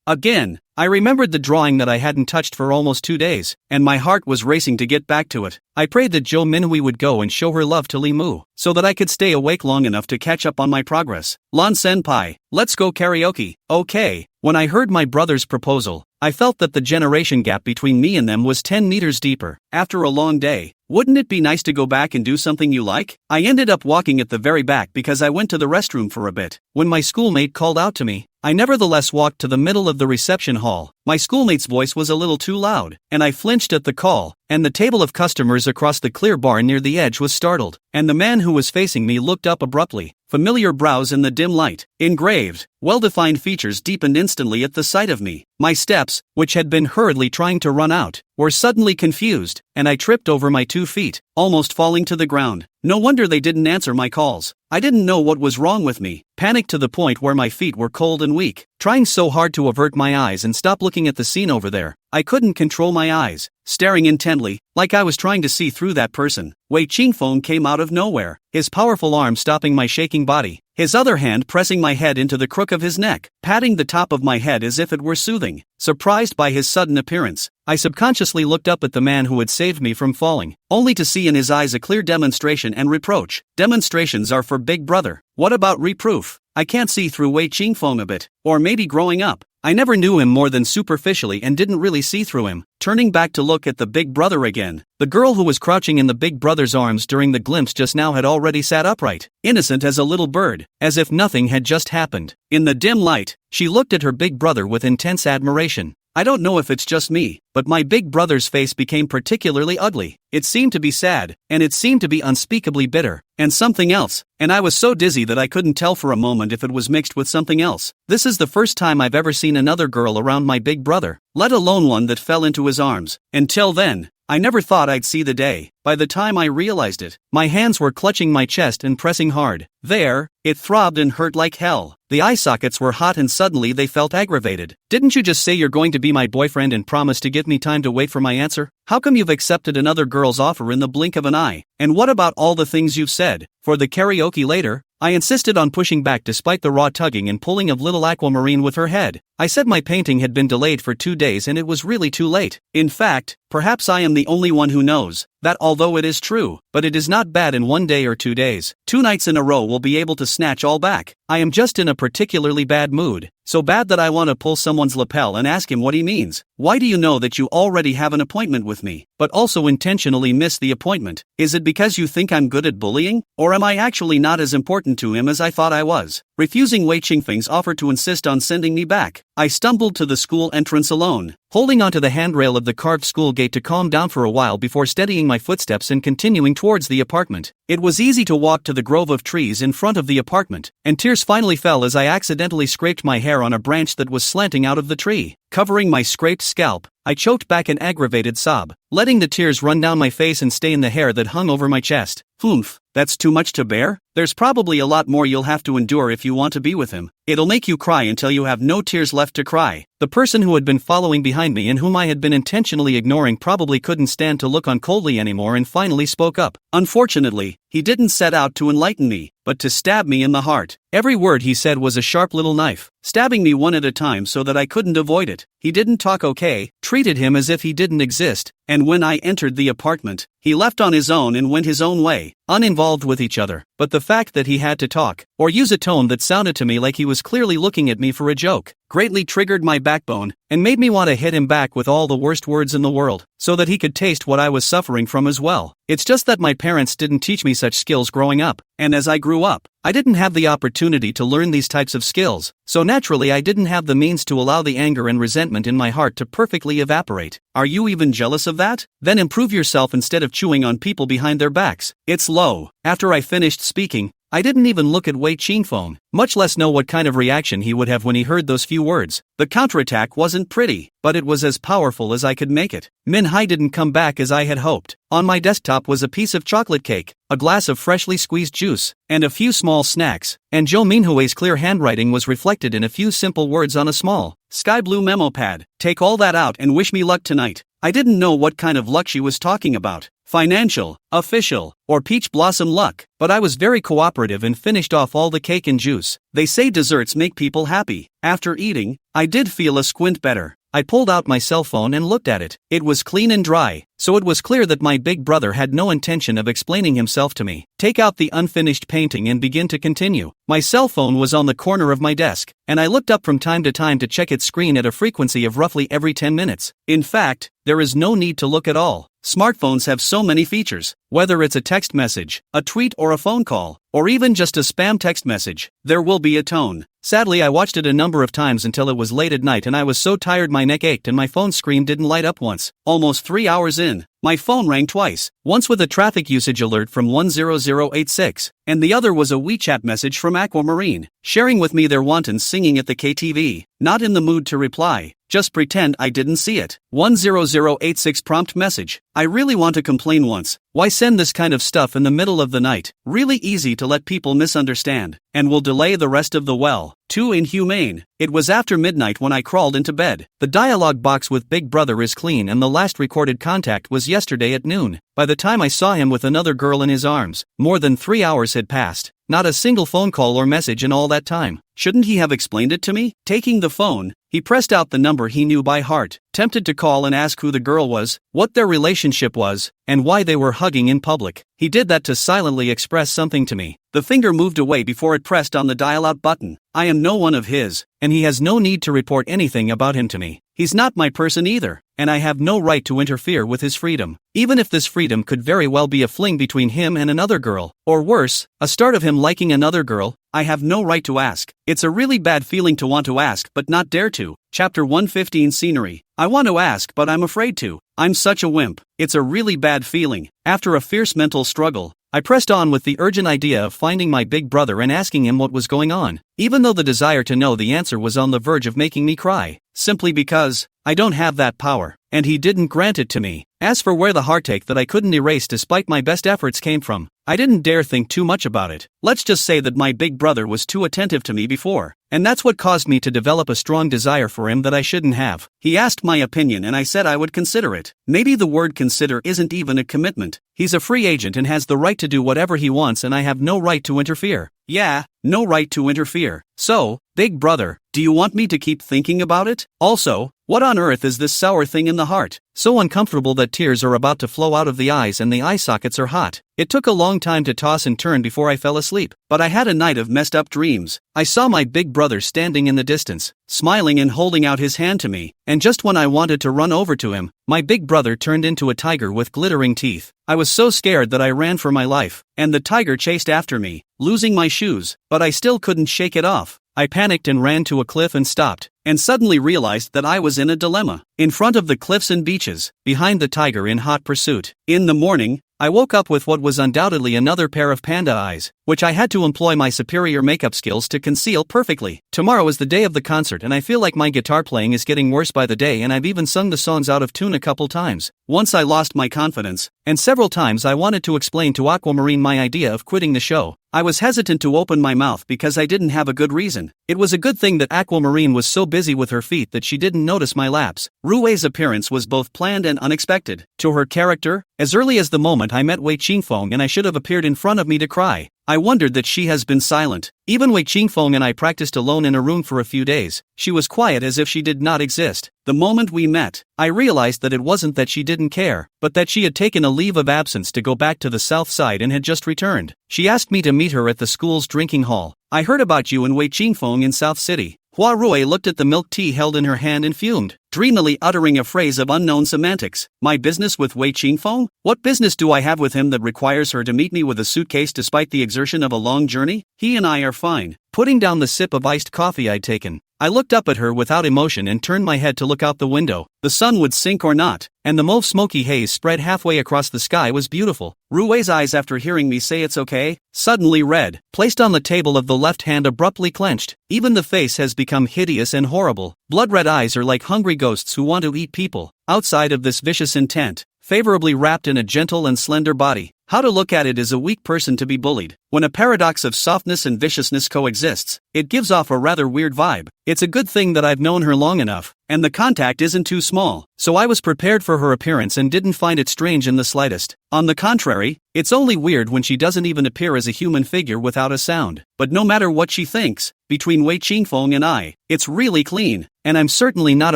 Again, I remembered the drawing that I hadn't touched for almost 2 days, and my heart was racing to get back to it. I prayed that Jo Minhui would go and show her love to Li Mu, so that I could stay awake long enough to catch up on my progress. Lan Senpai, let's go karaoke. Okay. When I heard my brother's proposal, I felt that the generation gap between me and them was 10 meters deeper. After a long day, wouldn't it be nice to go back and do something you like? I ended up walking at the very back because I went to the restroom for a bit. When my schoolmate called out to me, I nevertheless walked to the middle of the reception hall. My schoolmate's voice was a little too loud, and I flinched at the call, and the table of customers across the clear bar near the edge was startled, and the man who was facing me looked up abruptly. Familiar brows in the dim light, engraved, well-defined features deepened instantly at the sight of me. My steps, which had been hurriedly trying to run out, were suddenly confused, and I tripped over my 2 feet, almost falling to the ground. No wonder they didn't answer my calls. I didn't know what was wrong with me, panicked to the point where my feet were cold and weak, trying so hard to avert my eyes and stop looking at the scene over there. I couldn't control my eyes, staring intently, like I was trying to see through that person. Wei Qingfeng came out of nowhere, his powerful arm stopping my shaking body, his other hand pressing my head into the crook of his neck, patting the top of my head as if it were soothing. Surprised by his sudden appearance, I subconsciously looked up at the man who had saved me from falling, only to see in his eyes a clear demonstration and reproach. Demonstrations are for Big Brother. What about reproof? I can't see through Wei Qingfeng a bit, or maybe growing up, I never knew him more than superficially and didn't really see through him. Turning back to look at the Big Brother again, the girl who was crouching in the Big Brother's arms during the glimpse just now had already sat upright, innocent as a little bird, as if nothing had just happened. In the dim light, she looked at her Big Brother with intense admiration. I don't know if it's just me, but my Big Brother's face became particularly ugly. It seemed to be sad, and it seemed to be unspeakably bitter, and something else, and I was so dizzy that I couldn't tell for a moment if it was mixed with something else. This is the first time I've ever seen another girl around my Big Brother, let alone one that fell into his arms. Until then, I never thought I'd see the day. By the time I realized it, my hands were clutching my chest and pressing hard. There, it throbbed and hurt like hell. The eye sockets were hot and suddenly they felt aggravated. Didn't you just say you're going to be my boyfriend and promise to give me time to wait for my answer? How come you've accepted another girl's offer in the blink of an eye? And what about all the things you've said? For the karaoke later, I insisted on pushing back despite the raw tugging and pulling of little Aquamarine with her head. I said my painting had been delayed for 2 days and it was really too late. In fact, perhaps I am the only one who knows that although it is true, but it is not bad in 1 day or 2 days. 2 nights in a row will be able to snatch all back. I am just in a particularly bad mood. So bad that I want to pull someone's lapel and ask him what he means. Why do you know that you already have an appointment with me, but also intentionally miss the appointment? Is it because you think I'm good at bullying? Or am I actually not as important to him as I thought I was? Refusing Wei Qingfeng's offer to insist on sending me back, I stumbled to the school entrance alone, holding onto the handrail of the carved school gate to calm down for a while before steadying my footsteps and continuing towards the apartment. It was easy to walk to the grove of trees in front of the apartment, and tears finally fell as I accidentally scraped my hair on a branch that was slanting out of the tree. Covering my scraped scalp, I choked back an aggravated sob, letting the tears run down my face and stain the hair that hung over my chest. Oomph, that's too much to bear? There's probably a lot more you'll have to endure if you want to be with him. It'll make you cry until you have no tears left to cry. The person who had been following behind me and whom I had been intentionally ignoring probably couldn't stand to look on coldly anymore and finally spoke up. Unfortunately, he didn't set out to enlighten me, but to stab me in the heart. Every word he said was a sharp little knife, stabbing me one at a time so that I couldn't avoid it. He didn't talk okay, treated him as if he didn't exist, and when I entered the apartment, he left on his own and went his own way, uninvolved with each other. But the fact that he had to talk, or use a tone that sounded to me like he was clearly looking at me for a joke, greatly triggered my backbone, and made me want to hit him back with all the worst words in the world, so that he could taste what I was suffering from as well. It's just that my parents didn't teach me such skills growing up, and as I grew up, I didn't have the opportunity to learn these types of skills, so naturally I didn't have the means to allow the anger and resentment in my heart to perfectly evaporate. Are you even jealous of that? Then improve yourself instead of chewing on people behind their backs. It's low. After I finished speaking, I didn't even look at Wei Qingfeng, much less know what kind of reaction he would have when he heard those few words. The counterattack wasn't pretty, but it was as powerful as I could make it. Manhwa didn't come back as I had hoped. On my desktop was a piece of chocolate cake, a glass of freshly squeezed juice, and a few small snacks, and Zhou Minhui's clear handwriting was reflected in a few simple words on a small, sky blue memo pad. Take all that out and wish me luck tonight. I didn't know what kind of luck she was talking about. Financial, official, or peach blossom luck, but I was very cooperative and finished off all the cake and juice. They say desserts make people happy. After eating, I did feel a squint better. I pulled out my cell phone and looked at it. It was clean and dry, so it was clear that my big brother had no intention of explaining himself to me. Take out the unfinished painting and begin to continue. My cell phone was on the corner of my desk, and I looked up from time to check its screen at a frequency of roughly every 10 minutes. In fact, there is no need to look at all. Smartphones have so many features. Whether it's a text message, a tweet or a phone call, or even just a spam text message, there will be a tone. Sadly, I watched it a number of times until it was late at night and I was so tired my neck ached and my phone screen didn't light up once. Almost 3 hours in, my phone rang twice, once with a traffic usage alert from 10086, and the other was a WeChat message from Aquamarine, sharing with me their wantons singing at the KTV. Not in the mood to reply, just pretend I didn't see it. 10086 prompt message. I really want to complain once. Why send this kind of stuff in the middle of the night? Really easy to let people misunderstand, and will delay the rest of the well. Too inhumane. It was after midnight when I crawled into bed. The dialogue box with Big Brother is clean and the last recorded contact was yesterday at noon. By the time I saw him with another girl in his arms, more than 3 hours had passed. Not a single phone call or message in all that time. Shouldn't he have explained it to me? Taking the phone, he pressed out the number he knew by heart, tempted to call and ask who the girl was, what their relationship was, and why they were hugging in public. He did that to silently express something to me. The finger moved away before it pressed on the dial-out button. I am no one of his, and he has no need to report anything about him to me. He's not my person either, and I have no right to interfere with his freedom. Even if this freedom could very well be a fling between him and another girl, or worse, a start of him liking another girl, I have no right to ask. It's a really bad feeling to want to ask but not dare to. Chapter 115 Scenery. I want to ask but I'm afraid to. I'm such a wimp. It's a really bad feeling. After a fierce mental struggle, I pressed on with the urgent idea of finding my big brother and asking him what was going on, even though the desire to know the answer was on the verge of making me cry, simply because I don't have that power, and he didn't grant it to me. As for where the heartache that I couldn't erase despite my best efforts came from, I didn't dare think too much about it. Let's just say that my big brother was too attentive to me before, and that's what caused me to develop a strong desire for him that I shouldn't have. He asked my opinion and I said I would consider it. Maybe the word consider isn't even a commitment. He's a free agent and has the right to do whatever he wants and I have no right to interfere. Yeah, no right to interfere. So, Big brother, do you want me to keep thinking about it? Also, what on earth is this sour thing in the heart? So uncomfortable that tears are about to flow out of the eyes and the eye sockets are hot. It took a long time to toss and turn before I fell asleep, but I had a night of messed up dreams. I saw my big brother standing in the distance, smiling and holding out his hand to me, and just when I wanted to run over to him, my big brother turned into a tiger with glittering teeth. I was so scared that I ran for my life, and the tiger chased after me, losing my shoes, but I still couldn't shake it off. I panicked and ran to a cliff and stopped, and suddenly realized that I was in a dilemma. In front of the cliffs and beaches, behind the tiger in hot pursuit. In the morning, I woke up with what was undoubtedly another pair of panda eyes, which I had to employ my superior makeup skills to conceal perfectly. Tomorrow is the day of the concert and I feel like my guitar playing is getting worse by the day, and I've even sung the songs out of tune a couple times. Once I lost my confidence, and several times I wanted to explain to Aquamarine my idea of quitting the show. I was hesitant to open my mouth because I didn't have a good reason. It was a good thing that Aquamarine was so busy with her feet that she didn't notice my lapse. Rui's appearance was both planned and unexpected. To her character, as early as the moment I met Wei Qingfeng and I should have appeared in front of me to cry. I wondered that she has been silent. Even Wei Qingfeng and I practiced alone in a room for a few days. She was quiet as if she did not exist. The moment we met, I realized that it wasn't that she didn't care, but that she had taken a leave of absence to go back to the south side and had just returned. She asked me to meet her at the school's drinking hall. I heard about you and Wei Qingfeng in South City. Hua Rui looked at the milk tea held in her hand and fumed, dreamily uttering a phrase of unknown semantics. My business with Wei Qingfeng? What business do I have with him that requires her to meet me with a suitcase despite the exertion of a long journey? He and I are fine. Putting down the sip of iced coffee I'd taken, I looked up at her without emotion and turned my head to look out the window. The sun would sink or not, and the mauve smoky haze spread halfway across the sky was beautiful. Rui's eyes, after hearing me say it's okay, suddenly red, placed on the table of the left hand abruptly clenched. Even the face has become hideous and horrible. Blood-red eyes are like hungry ghosts who want to eat people. Outside of this vicious intent, favorably wrapped in a gentle and slender body, how to look at it is a weak person to be bullied. When a paradox of softness and viciousness coexists, it gives off a rather weird vibe. It's a good thing that I've known her long enough, and the contact isn't too small, so I was prepared for her appearance and didn't find it strange in the slightest. On the contrary, it's only weird when she doesn't even appear as a human figure without a sound. But no matter what she thinks, between Wei Qingfeng and I, it's really clean, and I'm certainly not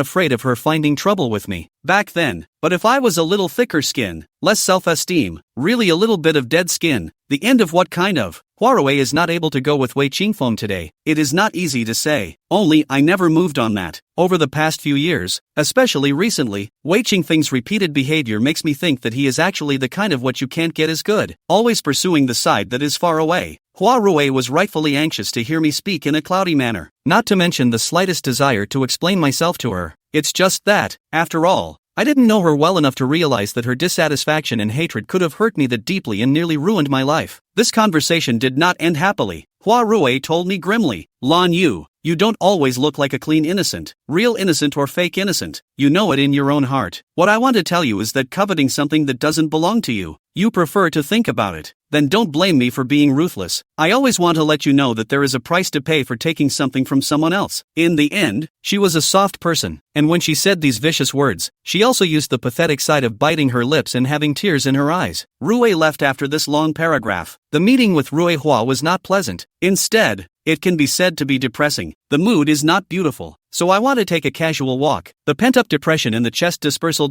afraid of her finding trouble with me. Back then, but if I was a little thicker skin, less self-esteem, really a little bit of dead skin, the end of what kind of? Huarui is not able to go with Wei Qingfeng today. It is not easy to say. Only I never moved on that. Over the past few years, especially recently, Wei Qingfeng's repeated behavior makes me think that he is actually the kind of what you can't get is good, always pursuing the side that is far away. Hua Rui was rightfully anxious to hear me speak in a cloudy manner, not to mention the slightest desire to explain myself to her. It's just that, after all, I didn't know her well enough to realize that her dissatisfaction and hatred could have hurt me that deeply and nearly ruined my life. This conversation did not end happily. Hua Rui told me grimly, Lan Yu, you don't always look like a clean innocent, real innocent or fake innocent. You know it in your own heart. What I want to tell you is that coveting something that doesn't belong to you, you prefer to think about it. Then don't blame me for being ruthless. I always want to let you know that there is a price to pay for taking something from someone else. In the end, she was a soft person, and when she said these vicious words, she also used the pathetic side of biting her lips and having tears in her eyes. Rui left after this long paragraph. The meeting with Rui Hua was not pleasant. Instead, it can be said to be depressing. The mood is not beautiful, so I want to take a casual walk. The pent-up depression in the chest dispersal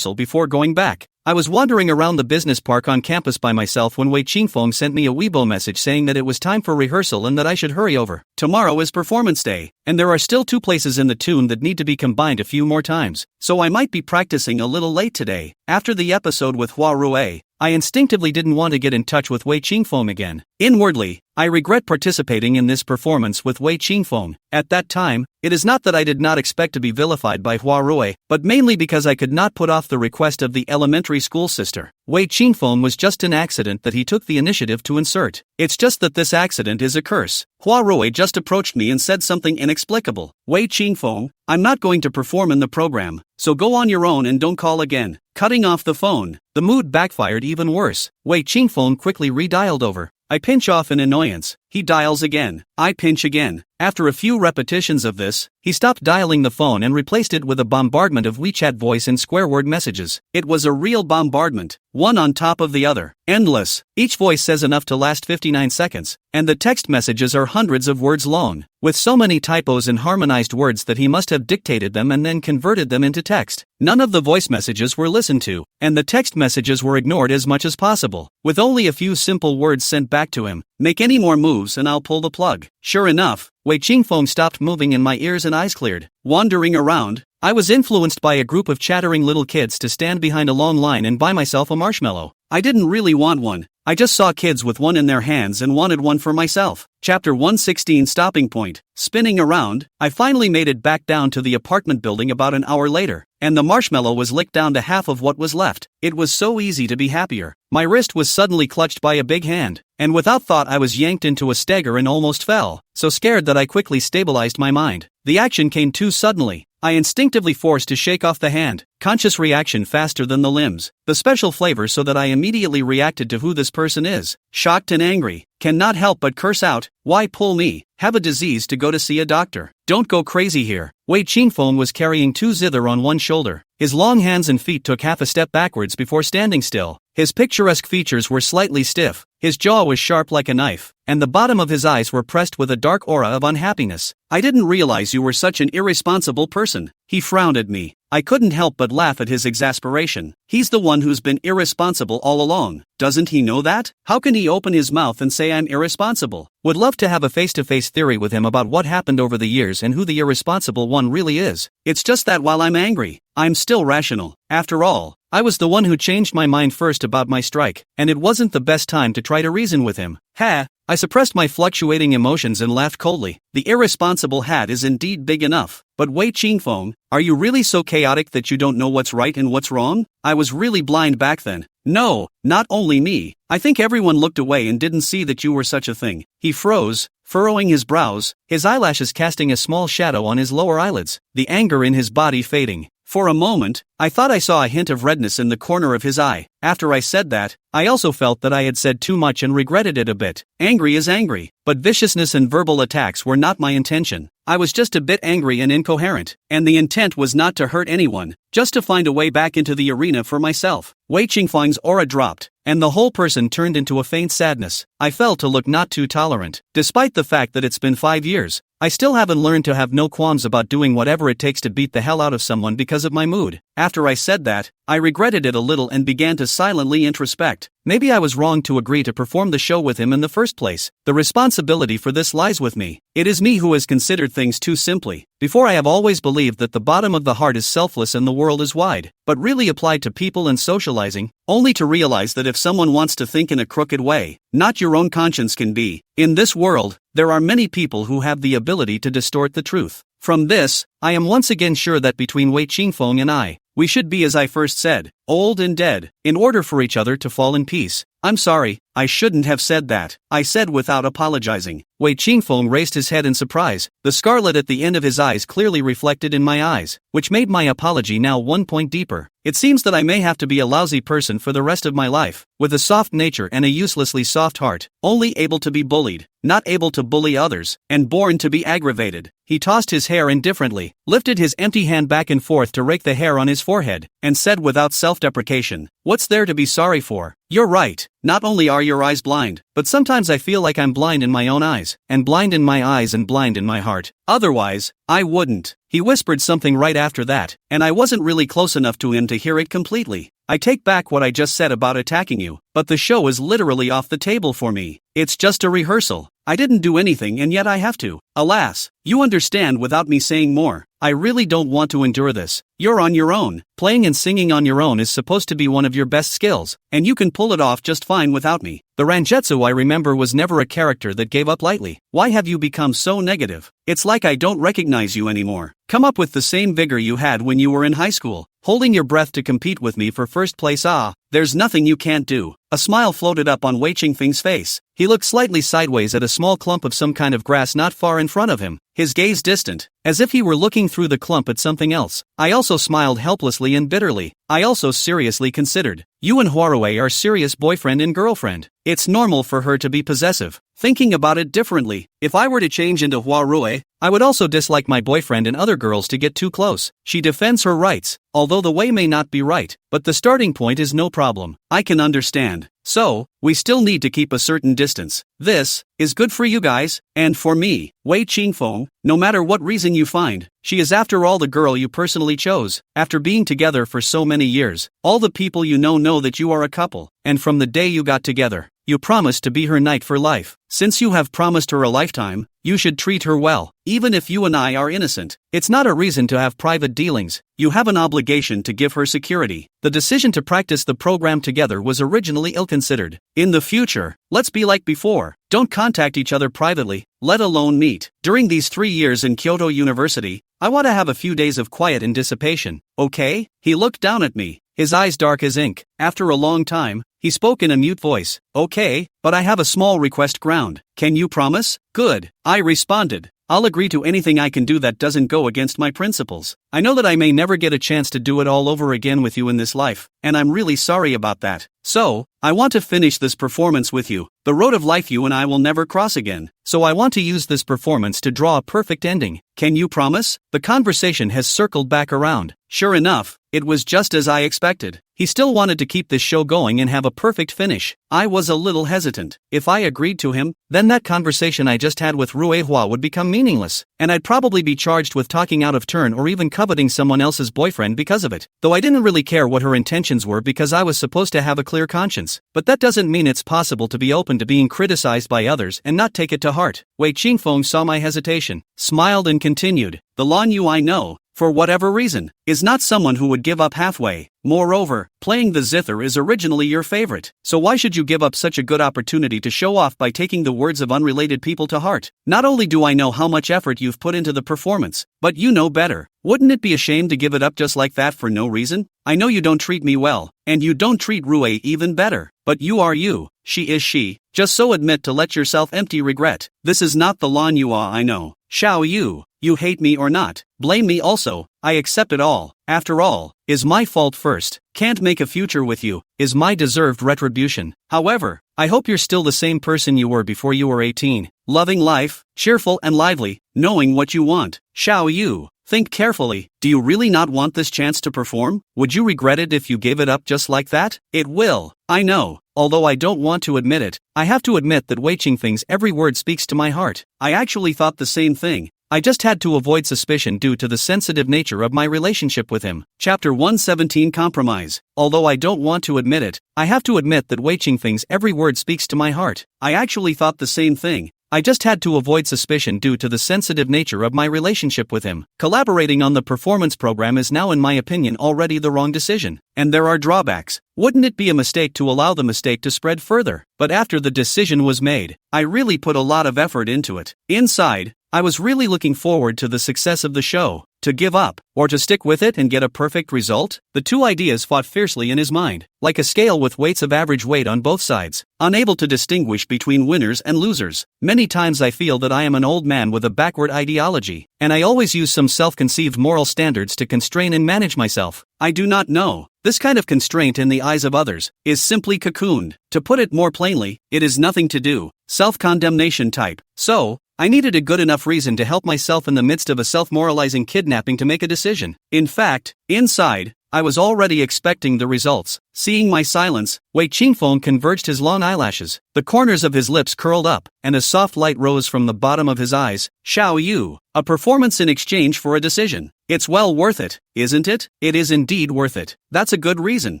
before going back. I was wandering around the business park on campus by myself when Wei Qingfeng sent me a Weibo message saying that it was time for rehearsal and that I should hurry over. Tomorrow is performance day, and there are still 2 places in the tune that need to be combined a few more times, so I might be practicing a little late today. After the episode with Hua Rui, I instinctively didn't want to get in touch with Wei Qingfeng again. Inwardly, I regret participating in this performance with Wei Qingfeng. At that time, it is not that I did not expect to be vilified by Hua Rui, but mainly because I could not put off the request of the elementary school sister. Wei Qingfeng was just an accident that he took the initiative to insert. It's just that this accident is a curse. Hua Rui just approached me and said something inexplicable. Wei Qingfeng, I'm not going to perform in the program, so go on your own and don't call again. Cutting off the phone. The mood backfired even worse. Wei Qingfeng quickly redialed over. I pinch off in annoyance. He dials again. I pinch again. After a few repetitions of this, he stopped dialing the phone and replaced it with a bombardment of WeChat voice and square word messages. It was a real bombardment, one on top of the other. Endless. Each voice says enough to last 59 seconds, and the text messages are hundreds of words long, with so many typos and harmonized words that he must have dictated them and then converted them into text. None of the voice messages were listened to, and the text messages were ignored as much as possible, with only a few simple words sent back to him. Make any more moves and I'll pull the plug. Sure enough, Wei Qingfeng stopped moving and my ears and eyes cleared. Wandering around, I was influenced by a group of chattering little kids to stand behind a long line and buy myself a marshmallow. I didn't really want one. I just saw kids with one in their hands and wanted one for myself. Chapter 116 Stopping Point. Spinning around, I finally made it back down to the apartment building about an hour later, and the marshmallow was licked down to half of what was left. It was so easy to be happier. My wrist was suddenly clutched by a big hand, and without thought I was yanked into a stagger and almost fell, so scared that I quickly stabilized my mind. The action came too suddenly. I instinctively forced to shake off the hand, conscious reaction faster than the limbs, the special flavor so that I immediately reacted to who this person is, shocked and angry, cannot help but curse out, why pull me, have a disease to go to see a doctor, don't go crazy here. Wei Qingfeng was carrying two zither on one shoulder, his long hands and feet took half a step backwards before standing still, his picturesque features were slightly stiff, his jaw was sharp like a knife, and the bottom of his eyes were pressed with a dark aura of unhappiness. I didn't realize you were such an irresponsible person. He frowned at me. I couldn't help but laugh at his exasperation. He's the one who's been irresponsible all along. Doesn't he know that? How can he open his mouth and say I'm irresponsible? Would love to have a face-to-face theory with him about what happened over the years and who the irresponsible one really is. It's just that while I'm angry, I'm still rational. After all, I was the one who changed my mind first about my strike, and it wasn't the best time to try to reason with him. Ha! I suppressed my fluctuating emotions and laughed coldly. The irresponsible hat is indeed big enough. But Wei Qingfeng, are you really so chaotic that you don't know what's right and what's wrong? I was really blind back then. No, not only me. I think everyone looked away and didn't see that you were such a thing. He froze, furrowing his brows, his eyelashes casting a small shadow on his lower eyelids, the anger in his body fading. For a moment, I thought I saw a hint of redness in the corner of his eye. After I said that, I also felt that I had said too much and regretted it a bit. Angry is angry, but viciousness and verbal attacks were not my intention. I was just a bit angry and incoherent, and the intent was not to hurt anyone, just to find a way back into the arena for myself. Wei Qingfeng's aura dropped, and the whole person turned into a faint sadness. I felt to look not too tolerant. Despite the fact that it's been 5 years, I still haven't learned to have no qualms about doing whatever it takes to beat the hell out of someone because of my mood. After I said that, I regretted it a little and began to silently introspect. Maybe I was wrong to agree to perform the show with him in the first place. The responsibility for this lies with me. It is me who has considered things too simply. Before I have always believed that the bottom of the heart is selfless and the world is wide, but really applied to people and socializing, only to realize that if someone wants to think in a crooked way, not your own conscience can be. In this world, there are many people who have the ability to distort the truth. From this, I am once again sure that between Wei Qingfeng and I, we should be, as I first said, old and dead, in order for each other to fall in peace. I'm sorry, I shouldn't have said that, I said without apologizing. Wei Qingfeng raised his head in surprise, the scarlet at the end of his eyes clearly reflected in my eyes, which made my apology now 1 point deeper. It seems that I may have to be a lousy person for the rest of my life, with a soft nature and a uselessly soft heart, only able to be bullied, not able to bully others, and born to be aggravated. He tossed his hair indifferently, lifted his empty hand back and forth to rake the hair on his forehead, and said without self-deprecation, "What's there to be sorry for? You're right, not only are your eyes blind, but sometimes I feel like I'm blind in my own eyes, and blind in my eyes and blind in my heart. Otherwise, I wouldn't." He whispered something right after that, and I wasn't really close enough to him to hear it completely. I take back what I just said about attacking you, but the show is literally off the table for me. It's just a rehearsal. I didn't do anything and yet I have to. Alas, you understand without me saying more. I really don't want to endure this. You're on your own. Playing and singing on your own is supposed to be one of your best skills, and you can pull it off just fine without me. The Rangetsu I remember was never a character that gave up lightly. Why have you become so negative? It's like I don't recognize you anymore. Come up with the same vigor you had when you were in high school, holding your breath to compete with me for first place. There's nothing you can't do. A smile floated up on Wei Qingfeng's face. He looked slightly sideways at a small clump of some kind of grass not far in front of him, his gaze distant, as if he were looking through the clump at something else. I also smiled helplessly and bitterly. I also seriously considered. You and Huarue are serious boyfriend and girlfriend. It's normal for her to be possessive, thinking about it differently. If I were to change into Hua Rui, I would also dislike my boyfriend and other girls to get too close. She defends her rights, although the way may not be right, but the starting point is no problem. I can understand. So, we still need to keep a certain distance. This is good for you guys, and for me. Wei Qingfeng, no matter what reason you find, she is after all the girl you personally chose. After being together for so many years, all the people you know that you are a couple, and from the day you got together, you promised to be her knight for life. Since you have promised her a lifetime, you should treat her well, even if you and I are innocent. It's not a reason to have private dealings. You have an obligation to give her security. The decision to practice the program together was originally ill-considered. In the future, let's be like before. Don't contact each other privately, let alone meet. During these 3 years in Kyoto University, I want to have a few days of quiet and dissipation, okay? He looked down at me, his eyes dark as ink. After a long time, he spoke in a mute voice. Okay, but I have a small request ground. Can you promise? Good, I responded. I'll agree to anything I can do that doesn't go against my principles. I know that I may never get a chance to do it all over again with you in this life, and I'm really sorry about that. So, I want to finish this performance with you. The road of life you and I will never cross again. So I want to use this performance to draw a perfect ending. Can you promise? The conversation has circled back around. Sure enough, it was just as I expected. He still wanted to keep this show going and have a perfect finish. I was a little hesitant. If I agreed to him, then that conversation I just had with Rui Hua would become meaningless, and I'd probably be charged with talking out of turn or even coveting someone else's boyfriend because of it. Though I didn't really care what her intentions were because I was supposed to have a clear conscience. But that doesn't mean it's possible to be open to being criticized by others and not take it to heart. Wei Qingfeng saw my hesitation, smiled and continued. The Lan Yu I know, for whatever reason, is not someone who would give up halfway. Moreover, playing the zither is originally your favorite, so why should you give up such a good opportunity to show off by taking the words of unrelated people to heart? Not only do I know how much effort you've put into the performance, but you know better. Wouldn't it be a shame to give it up just like that for no reason? I know you don't treat me well, and you don't treat Rui even better, but you are you, she is she. Just so admit to let yourself empty regret. This is not the Lan Yua I know. Xiao Yu, you hate me or not, blame me also, I accept it all. After all, is my fault first. Can't make a future with you, is my deserved retribution. However, I hope you're still the same person you were before you were 18. Loving life, cheerful and lively, knowing what you want. Xiao Yu, think carefully. Do you really not want this chance to perform? Would you regret it if you gave it up just like that? It will, I know. Although I don't want to admit it, I have to admit that Wei Qingfeng's every word speaks to my heart. I actually thought the same thing. I just had to avoid suspicion due to the sensitive nature of my relationship with him. Chapter 117 Compromise. Although I don't want to admit it, I have to admit that Wei Qingfeng's every word speaks to my heart. I actually thought the same thing. I just had to avoid suspicion due to the sensitive nature of my relationship with him. Collaborating on the performance program is now in my opinion already the wrong decision. And there are drawbacks. Wouldn't it be a mistake to allow the mistake to spread further? But after the decision was made, I really put a lot of effort into it. Inside, I was really looking forward to the success of the show. To give up, or to stick with it and get a perfect result? The two ideas fought fiercely in his mind, like a scale with weights of average weight on both sides, unable to distinguish between winners and losers. Many times I feel that I am an old man with a backward ideology, and I always use some self-conceived moral standards to constrain and manage myself. I do not know. This kind of constraint in the eyes of others is simply cocooned. To put it more plainly, it is nothing to do. Self-condemnation type. So, I needed a good enough reason to help myself in the midst of a self-moralizing kidnapping to make a decision. In fact, inside, I was already expecting the results. Seeing my silence, Wei Qingfeng converged his long eyelashes. The corners of his lips curled up, and a soft light rose from the bottom of his eyes. Xiao Yu, a performance in exchange for a decision. It's well worth it, isn't it? It is indeed worth it. That's a good reason.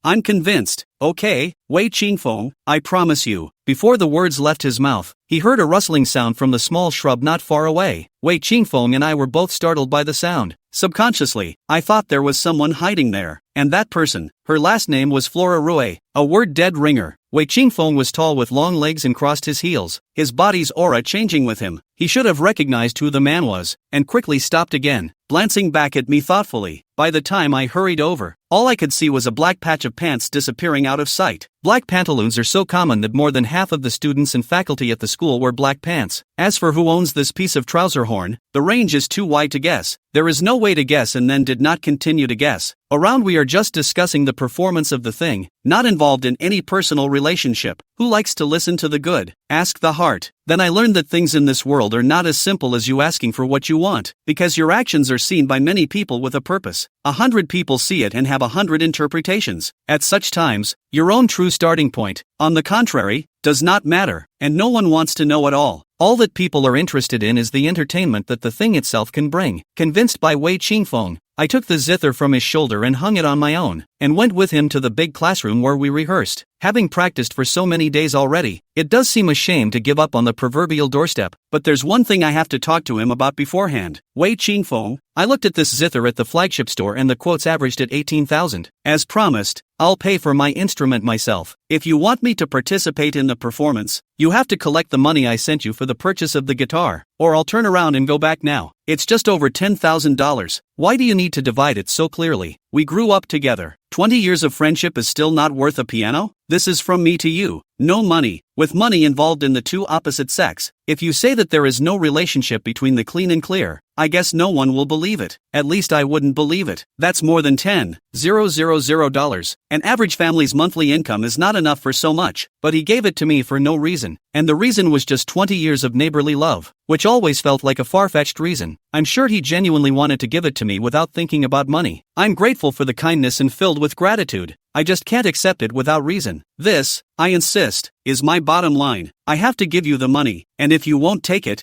I'm convinced. Okay, Wei Qingfeng, I promise you. Before the words left his mouth, he heard a rustling sound from the small shrub not far away. Wei Qingfeng and I were both startled by the sound. Subconsciously, I thought there was someone hiding there. And that person, her last name was Flora Rui, a word dead ringer. Wei Qingfeng was tall with long legs and crossed his heels, his body's aura changing with him. He should have recognized who the man was, and quickly stopped again, glancing back at me thoughtfully. By the time I hurried over, all I could see was a black patch of pants disappearing out of sight. Black pantaloons are so common that more than half of the students and faculty at the school wear black pants. As for who owns this piece of trouser horn, the range is too wide to guess. There is no way to guess and then did not continue to guess. Around we are just discussing the performance of the thing, not involved in any personal relationship. Who likes to listen to the good? Ask the heart. Then I learned that things in this world are not as simple as you asking for what you want, because your actions are seen by many people with a purpose. 100 people see it and have 100 interpretations. At such times, your own true starting point, on the contrary, does not matter, and no one wants to know at all. All that people are interested in is the entertainment that the thing itself can bring. Convinced by Wei Qingfeng, I took the zither from his shoulder and hung it on my own, and went with him to the big classroom where we rehearsed. Having practiced for so many days already, it does seem a shame to give up on the proverbial doorstep, but there's one thing I have to talk to him about beforehand. Wei Qingfeng, I looked at this zither at the flagship store and the quotes averaged at 18,000. As promised, I'll pay for my instrument myself. If you want me to participate in the performance, you have to collect the money I sent you for the purchase of the guitar, or I'll turn around and go back now. It's just over $10,000. Why do you need to divide it so clearly? We grew up together. 20 years of friendship is still not worth a piano? This is from me to you. No money, with money involved in the two opposite sex. If you say that there is no relationship between the clean and clear, I guess no one will believe it. At least I wouldn't believe it. That's more than $10,000. An average family's monthly income is not enough for so much, but he gave it to me for no reason. And the reason was just 20 years of neighborly love, which always felt like a far-fetched reason. I'm sure he genuinely wanted to give it to me without thinking about money. I'm grateful for the kindness and filled with gratitude. I just can't accept it without reason. This, I insist, is my bottom line. I have to give you the money, and if you won't take it,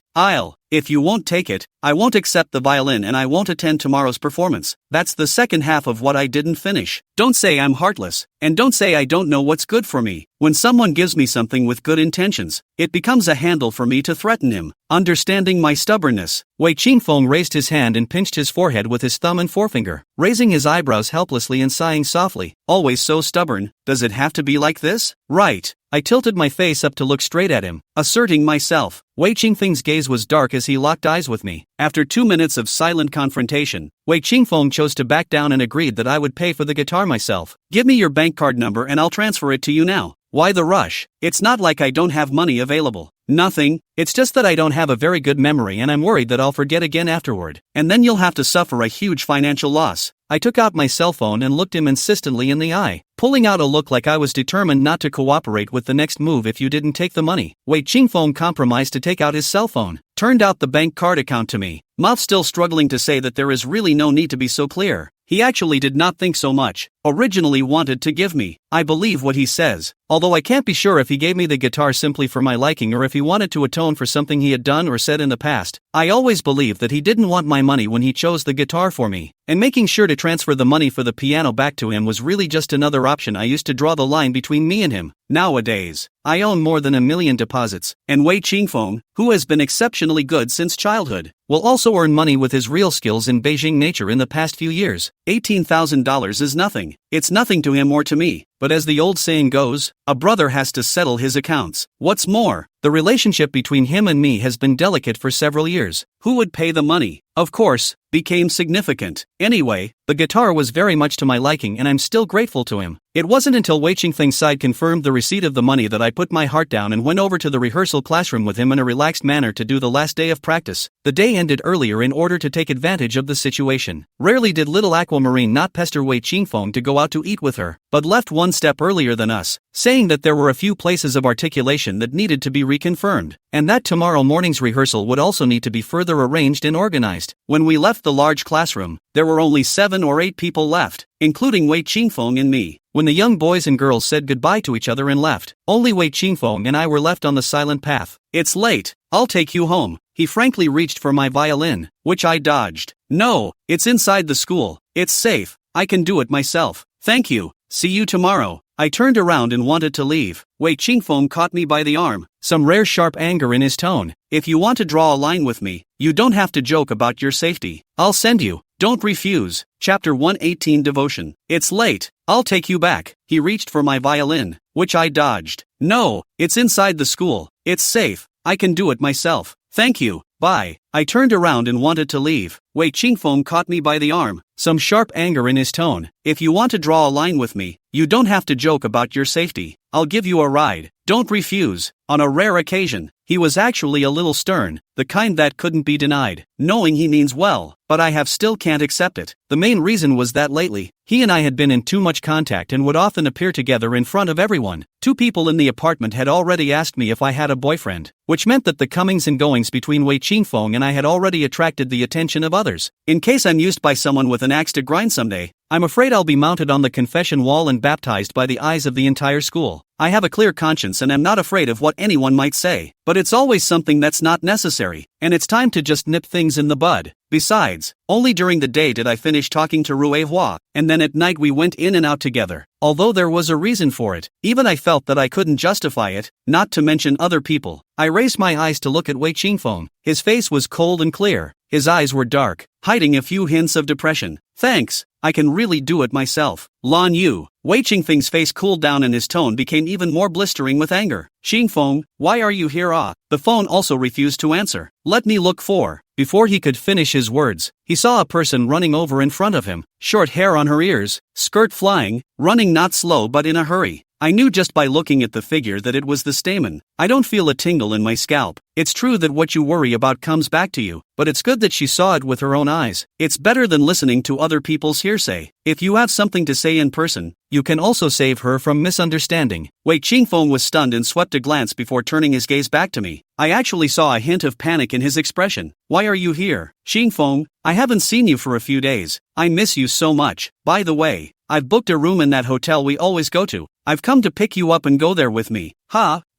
If you won't take it, I won't accept the violin and I won't attend tomorrow's performance. That's the second half of what I didn't finish. Don't say I'm heartless, and don't say I don't know what's good for me. When someone gives me something with good intentions, it becomes a handle for me to threaten him. Understanding my stubbornness, Wei Qingfeng raised his hand and pinched his forehead with his thumb and forefinger, raising his eyebrows helplessly and sighing softly. Always so stubborn, does it have to be like this? Right. I tilted my face up to look straight at him, asserting myself. Wei Qingfeng's gaze was dark as he locked eyes with me. After 2 minutes of silent confrontation, Wei Qingfeng chose to back down and agreed that I would pay for the guitar myself. Give me your bank card number and I'll transfer it to you now. Why the rush? It's not like I don't have money available. Nothing, it's just that I don't have a very good memory and I'm worried that I'll forget again afterward. And then you'll have to suffer a huge financial loss. I took out my cell phone and looked him insistently in the eye, pulling out a look like I was determined not to cooperate with the next move if you didn't take the money. Wei Qingfeng compromised to take out his cell phone, turned out the bank card account to me, mouth still struggling to say that there is really no need to be so clear. He actually did not think so much, originally wanted to give me. I believe what he says, although I can't be sure if he gave me the guitar simply for my liking or if he wanted to atone for something he had done or said in the past. I always believed that he didn't want my money when he chose the guitar for me, and making sure to transfer the money for the piano back to him was really just another option. I used to draw the line between me and him. Nowadays, I own more than 1 million deposits, and Wei Qingfeng, who has been exceptionally good since childhood, will also earn money with his real skills in Beijing nature in the past few years. $18,000 is nothing. It's nothing to him or to me, but as the old saying goes, a brother has to settle his accounts. What's more, the relationship between him and me has been delicate for several years. Who would pay the money, of course, became significant. Anyway, the guitar was very much to my liking and I'm still grateful to him. It wasn't until Wei Qingfeng's side confirmed the receipt of the money that I put my heart down and went over to the rehearsal classroom with him in a relaxed manner to do the last day of practice. The day ended earlier in order to take advantage of the situation. Rarely did little Aquamarine not pester Wei Qingfeng to go out to eat with her, but left one step earlier than us, saying that there were a few places of articulation that needed to be reconfirmed, and that tomorrow morning's rehearsal would also need to be further arranged and organized. When we left the large classroom, there were only 7 or 8 people left, including Wei Qingfeng and me. When the young boys and girls said goodbye to each other and left, only Wei Qingfeng and I were left on the silent path. It's late, I'll take you home. He frankly reached for my violin, which I dodged. No, it's inside the school. It's safe. I can do it myself. Thank you. See you tomorrow. I turned around and wanted to leave. Wei Qingfeng caught me by the arm, some rare sharp anger in his tone. If you want to draw a line with me, you don't have to joke about your safety. I'll send you. Don't refuse. Chapter 118 Devotion. It's late. I'll take you back. He reached for my violin, which I dodged. No, it's inside the school. It's safe. I can do it myself. Thank you. Bye. I turned around and wanted to leave. Wei Qingfeng caught me by the arm, some sharp anger in his tone. If you want to draw a line with me, you don't have to joke about your safety. I'll give you a ride. Don't refuse. On a rare occasion, he was actually a little stern, the kind that couldn't be denied, knowing he means well, but I have still can't accept it. The main reason was that lately, he and I had been in too much contact and would often appear together in front of everyone. Two people in the apartment had already asked me if I had a boyfriend, which meant that the comings and goings between Wei Qingfeng and I had already attracted the attention of others. In case I'm used by someone with an axe to grind someday, I'm afraid I'll be mounted on the confession wall and baptized by the eyes of the entire school. I have a clear conscience and am not afraid of what anyone might say, but it's always something that's not necessary, and it's time to just nip things in the bud. Besides, only during the day did I finish talking to Rue Hua, and then at night we went in and out together. Although there was a reason for it, even I felt that I couldn't justify it, not to mention other people. I raised my eyes to look at Wei Qingfeng. His face was cold and clear. His eyes were dark, hiding a few hints of depression. Thanks, I can really do it myself. Lan Yu. Wei Qingfeng's face cooled down and his tone became even more blistering with anger. Qingfeng, why are you here? The phone also refused to answer. Let me look for. Before he could finish his words, he saw a person running over in front of him, short hair on her ears, skirt flying, running not slow but in a hurry. I knew just by looking at the figure that it was the Stamen. I don't feel a tingle in my scalp. It's true that what you worry about comes back to you, but it's good that she saw it with her own eyes. It's better than listening to other people's hearsay. If you have something to say in person, you can also save her from misunderstanding. Wei Qingfeng was stunned and swept a glance before turning his gaze back to me. I actually saw a hint of panic in his expression. Why are you here? Qingfeng, I haven't seen you for a few days. I miss you so much. By the way, I've booked a room in that hotel we always go to. I've come to pick you up and go there with me.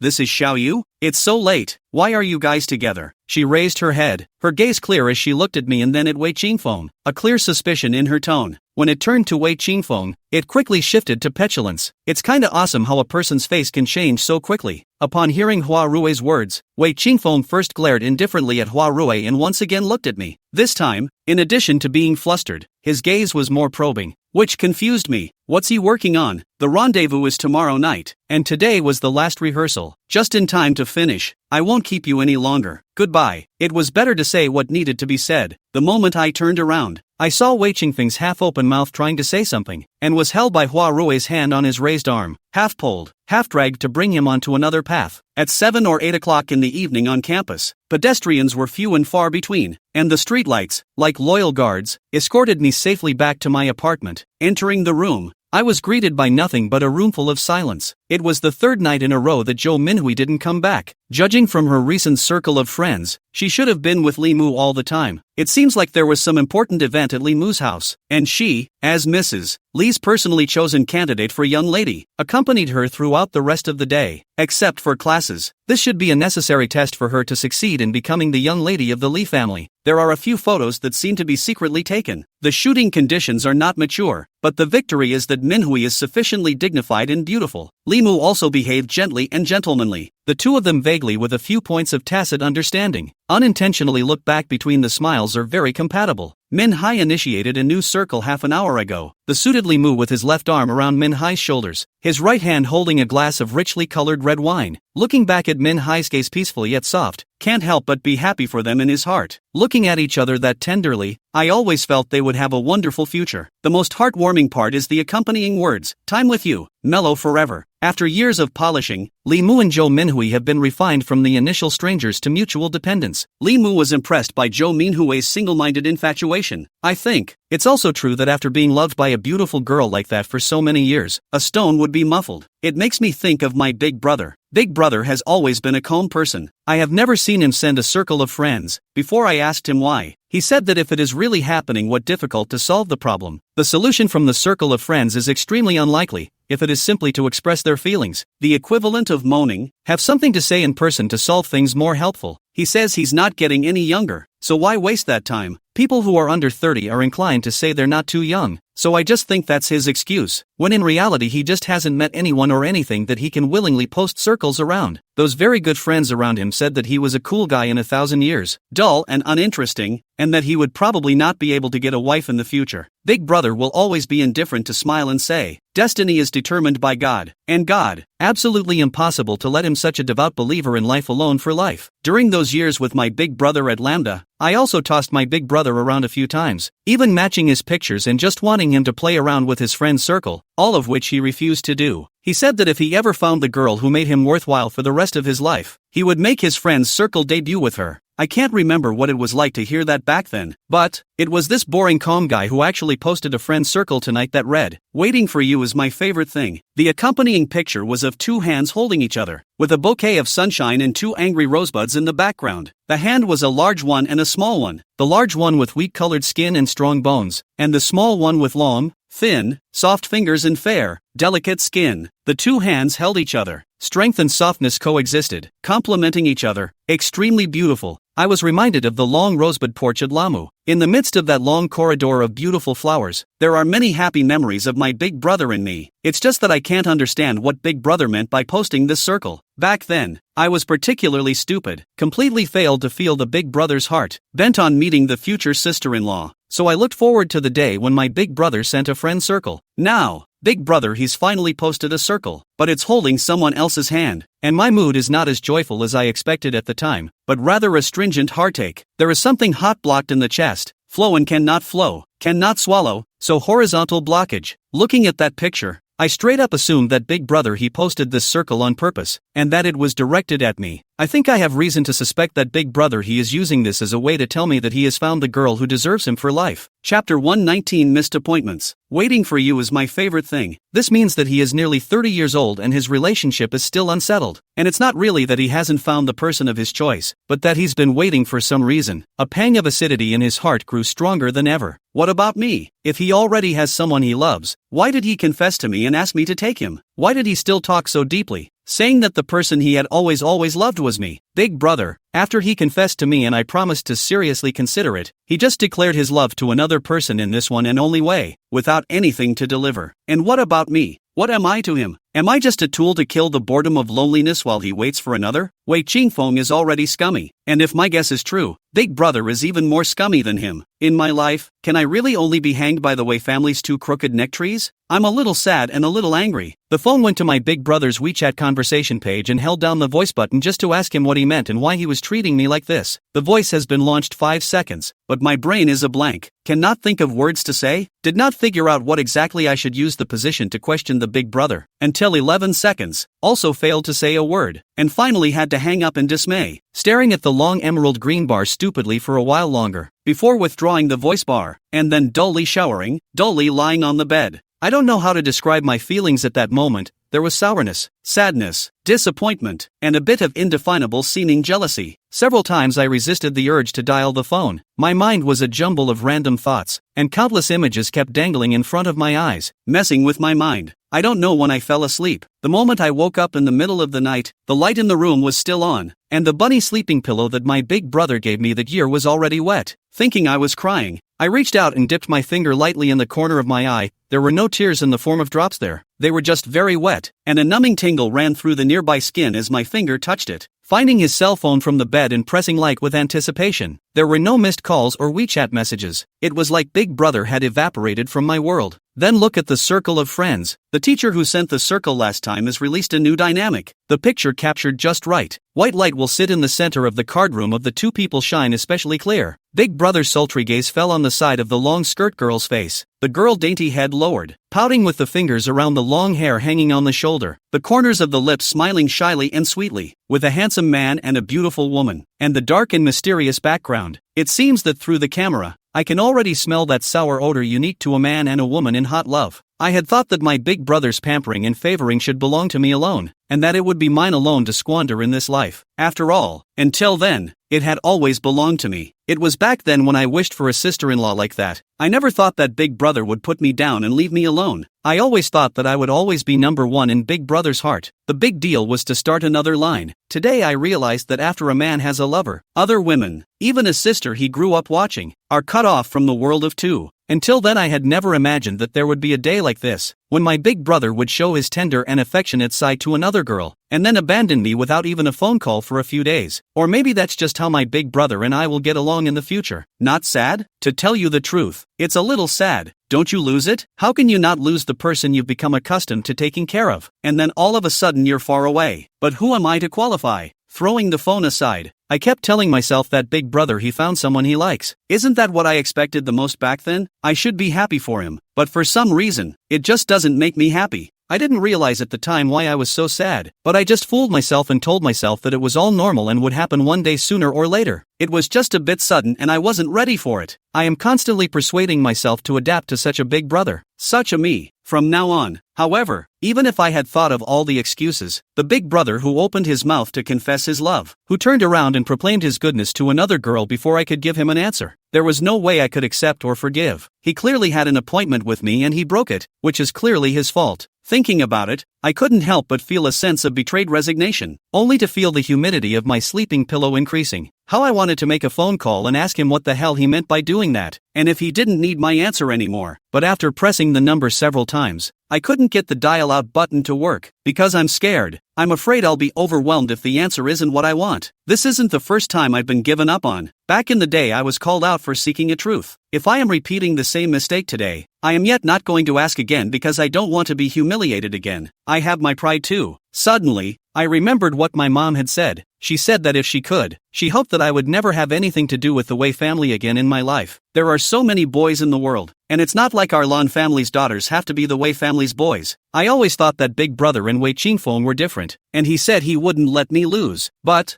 This is Xiao Yu? It's so late. Why are you guys together? She raised her head, her gaze clear as she looked at me and then at Wei Qingfeng, a clear suspicion in her tone. When it turned to Wei Qingfeng, it quickly shifted to petulance. It's kinda awesome how a person's face can change so quickly. Upon hearing Hua Rui's words, Wei Qingfeng first glared indifferently at Hua Rui and once again looked at me. This time, in addition to being flustered, his gaze was more probing, which confused me. What's he working on? The rendezvous is tomorrow night, and today was the last rehearsal. Just in time to finish. I won't keep you any longer. Goodbye. It was better to say what needed to be said. The moment I turned around, I saw Wei Qingfeng's half-open mouth trying to say something, and was held by Hua Rui's hand on his raised arm, half-pulled, half-dragged to bring him onto another path. At 7 or 8 o'clock in the evening on campus, pedestrians were few and far between, and the streetlights, like loyal guards, escorted me safely back to my apartment. Entering the room, I was greeted by nothing but a roomful of silence. It was the third night in a row that Zhou Minhui didn't come back. Judging from her recent circle of friends, she should have been with Li Mu all the time. It seems like there was some important event at Li Mu's house, and she, as Mrs. Li's personally chosen candidate for young lady, accompanied her throughout the rest of the day, except for classes. This should be a necessary test for her to succeed in becoming the young lady of the Li family. There are a few photos that seem to be secretly taken. The shooting conditions are not mature, but the victory is that Minhui is sufficiently dignified and beautiful. Li Mu also behaved gently and gentlemanly. The two of them vaguely with a few points of tacit understanding, unintentionally look back between the smiles are very compatible. Min Hai initiated a new circle half an hour ago. The suited Li Mu with his left arm around Min Hai's shoulders, his right hand holding a glass of richly colored red wine. Looking back at Min Hai's gaze peaceful yet soft, can't help but be happy for them in his heart. Looking at each other that tenderly, I always felt they would have a wonderful future. The most heartwarming part is the accompanying words, time with you, mellow forever. After years of polishing, Li Mu and Zhou Minhui have been refined from the initial strangers to mutual dependence. Li Mu was impressed by Zhou Minhui's single-minded infatuation. I think it's also true that after being loved by a beautiful girl like that for so many years, a stone would be muffled. It makes me think of my big brother. Big brother has always been a calm person. I have never seen him send a circle of friends. Before I asked him why, he said that if it is really happening, what difficult to solve the problem. The solution from the circle of friends is extremely unlikely. If it is simply to express their feelings, the equivalent of moaning, have something to say in person to solve things more helpful. He says he's not getting any younger, so why waste that time? People who are under 30 are inclined to say they're not too young, so I just think that's his excuse, when in reality he just hasn't met anyone or anything that he can willingly post circles around. Those very good friends around him said that he was a cool guy in 1,000 years, dull and uninteresting, and that he would probably not be able to get a wife in the future. Big brother will always be indifferent to smile and say, destiny is determined by God, and God, absolutely impossible to let him such a devout believer in life alone for life. During those years with my big brother at Lambda, I also tossed my big brother around a few times, even matching his pictures and just wanting him to play around with his friend's circle, all of which he refused to do. He said that if he ever found the girl who made him worthwhile for the rest of his life, he would make his friend's circle debut with her. I can't remember what it was like to hear that back then, but it was this boring calm guy who actually posted a friend circle tonight that read, "Waiting for you is my favorite thing." The accompanying picture was of two hands holding each other, with a bouquet of sunshine and two angry rosebuds in the background. The hand was a large one and a small one, the large one with wheat-colored skin and strong bones, and the small one with long, thin, soft fingers and fair, delicate skin. The two hands held each other. Strength and softness coexisted, complementing each other. Extremely beautiful. I was reminded of the long rosebud porch at Lamu. In the midst of that long corridor of beautiful flowers, there are many happy memories of my big brother and me. It's just that I can't understand what Big Brother meant by posting this circle. Back then, I was particularly stupid, completely failed to feel the big brother's heart, bent on meeting the future sister-in-law. So I looked forward to the day when my big brother sent a friend circle. Now, Big Brother, he's finally posted a circle, but it's holding someone else's hand, and my mood is not as joyful as I expected at the time, but rather a stringent heartache. There is something hot blocked in the chest, flow and cannot flow, cannot swallow, so horizontal blockage. Looking at that picture, I straight up assumed that Big Brother he posted this circle on purpose, and that it was directed at me. I think I have reason to suspect that Big Brother he is using this as a way to tell me that he has found the girl who deserves him for life. Chapter 119, Missed Appointments. Waiting for you is my favorite thing. This means that he is nearly 30 years old and his relationship is still unsettled. And it's not really that he hasn't found the person of his choice, but that he's been waiting for some reason. A pang of acidity in his heart grew stronger than ever. What about me? If he already has someone he loves, why did he confess to me and ask me to take him? Why did he still talk so deeply, saying that the person he had always loved was me? Big Brother, after he confessed to me and I promised to seriously consider it, he just declared his love to another person in this one and only way, without anything to deliver. And what about me? What am I to him? Am I just a tool to kill the boredom of loneliness while he waits for another? Wei Qingfeng is already scummy, and if my guess is true, Big Brother is even more scummy than him. In my life, can I really only be hanged by the Wei family's two crooked neck trees? I'm a little sad and a little angry. The phone went to my Big Brother's WeChat conversation page and held down the voice button just to ask him what he meant and why he was treating me like this. The voice has been launched 5 seconds, but my brain is a blank. Cannot think of words to say, did not figure out what exactly I should use the position to question the Big Brother, until 11 seconds, also failed to say a word, and finally had to hang up in dismay, staring at the long emerald green bar stupidly for a while longer, before withdrawing the voice bar, and then dully showering, dully lying on the bed. I don't know how to describe my feelings at that moment. There was sourness, sadness, disappointment, and a bit of indefinable seeming jealousy. Several times I resisted the urge to dial the phone. My mind was a jumble of random thoughts, and countless images kept dangling in front of my eyes, messing with my mind. I don't know when I fell asleep. The moment I woke up in the middle of the night, the light in the room was still on, and the bunny sleeping pillow that my Big Brother gave me that year was already wet. Thinking I was crying, I reached out and dipped my finger lightly in the corner of my eye. There were no tears in the form of drops there. They were just very wet, and a numbing tingle ran through the nearby skin as my finger touched it. Finding his cell phone from the bed and pressing like with anticipation. There were no missed calls or WeChat messages. It was like Big Brother had evaporated from my world. Then look at the circle of friends. The teacher who sent the circle last time has released a new dynamic. The picture captured just right. White light will sit in the center of the card room of the two people shine especially clear. Big Brother's sultry gaze fell on the side of the long skirt girl's face. The girl dainty head lowered, pouting with the fingers around the long hair hanging on the shoulder, the corners of the lips smiling shyly and sweetly, with a handsome man and a beautiful woman, and the dark and mysterious background. It seems that through the camera, I can already smell that sour odor unique to a man and a woman in hot love. I had thought that my Big Brother's pampering and favoring should belong to me alone, and that it would be mine alone to squander in this life. After all, until then, it had always belonged to me. It was back then when I wished for a sister-in-law like that. I never thought that Big Brother would put me down and leave me alone. I always thought that I would always be number one in Big Brother's heart. The big deal was to start another line. Today I realized that after a man has a lover, other women, even a sister he grew up watching, are cut off from the world of two. Until then I had never imagined that there would be a day like this, when my Big Brother would show his tender and affectionate side to another girl, and then abandon me without even a phone call for a few days. Or maybe that's just how my Big Brother and I will get along in the future. Not sad? To tell you the truth, it's a little sad. Don't you lose it? How can you not lose the person you've become accustomed to taking care of, and then all of a sudden you're far away? But who am I to qualify? Throwing the phone aside, I kept telling myself that Big Brother he found someone he likes. Isn't that what I expected the most back then? I should be happy for him, but for some reason, it just doesn't make me happy. I didn't realize at the time why I was so sad, but I just fooled myself and told myself that it was all normal and would happen one day sooner or later. It was just a bit sudden and I wasn't ready for it. I am constantly persuading myself to adapt to such a big brother. Such a me, from now on. However, even if I had thought of all the excuses, the big brother who opened his mouth to confess his love, who turned around and proclaimed his goodness to another girl before I could give him an answer, there was no way I could accept or forgive. He clearly had an appointment with me and he broke it, which is clearly his fault. Thinking about it, I couldn't help but feel a sense of betrayed resignation, only to feel the humidity of my sleeping pillow increasing. How I wanted to make a phone call and ask him what the hell he meant by doing that, and if he didn't need my answer anymore. But after pressing the number several times, I couldn't get the dial out button to work, because I'm scared. I'm afraid I'll be overwhelmed if the answer isn't what I want. This isn't the first time I've been given up on. Back in the day I was called out for seeking a truth. If I am repeating the same mistake today, I am yet not going to ask again because I don't want to be humiliated again. I have my pride too. Suddenly, I remembered what my mom had said. She said that if she could, she hoped that I would never have anything to do with the Wei family again in my life. There are so many boys in the world, and it's not like our Lan family's daughters have to be the Wei family's boys. I always thought that Big Brother and Wei Qingfeng were different, and he said he wouldn't let me lose. But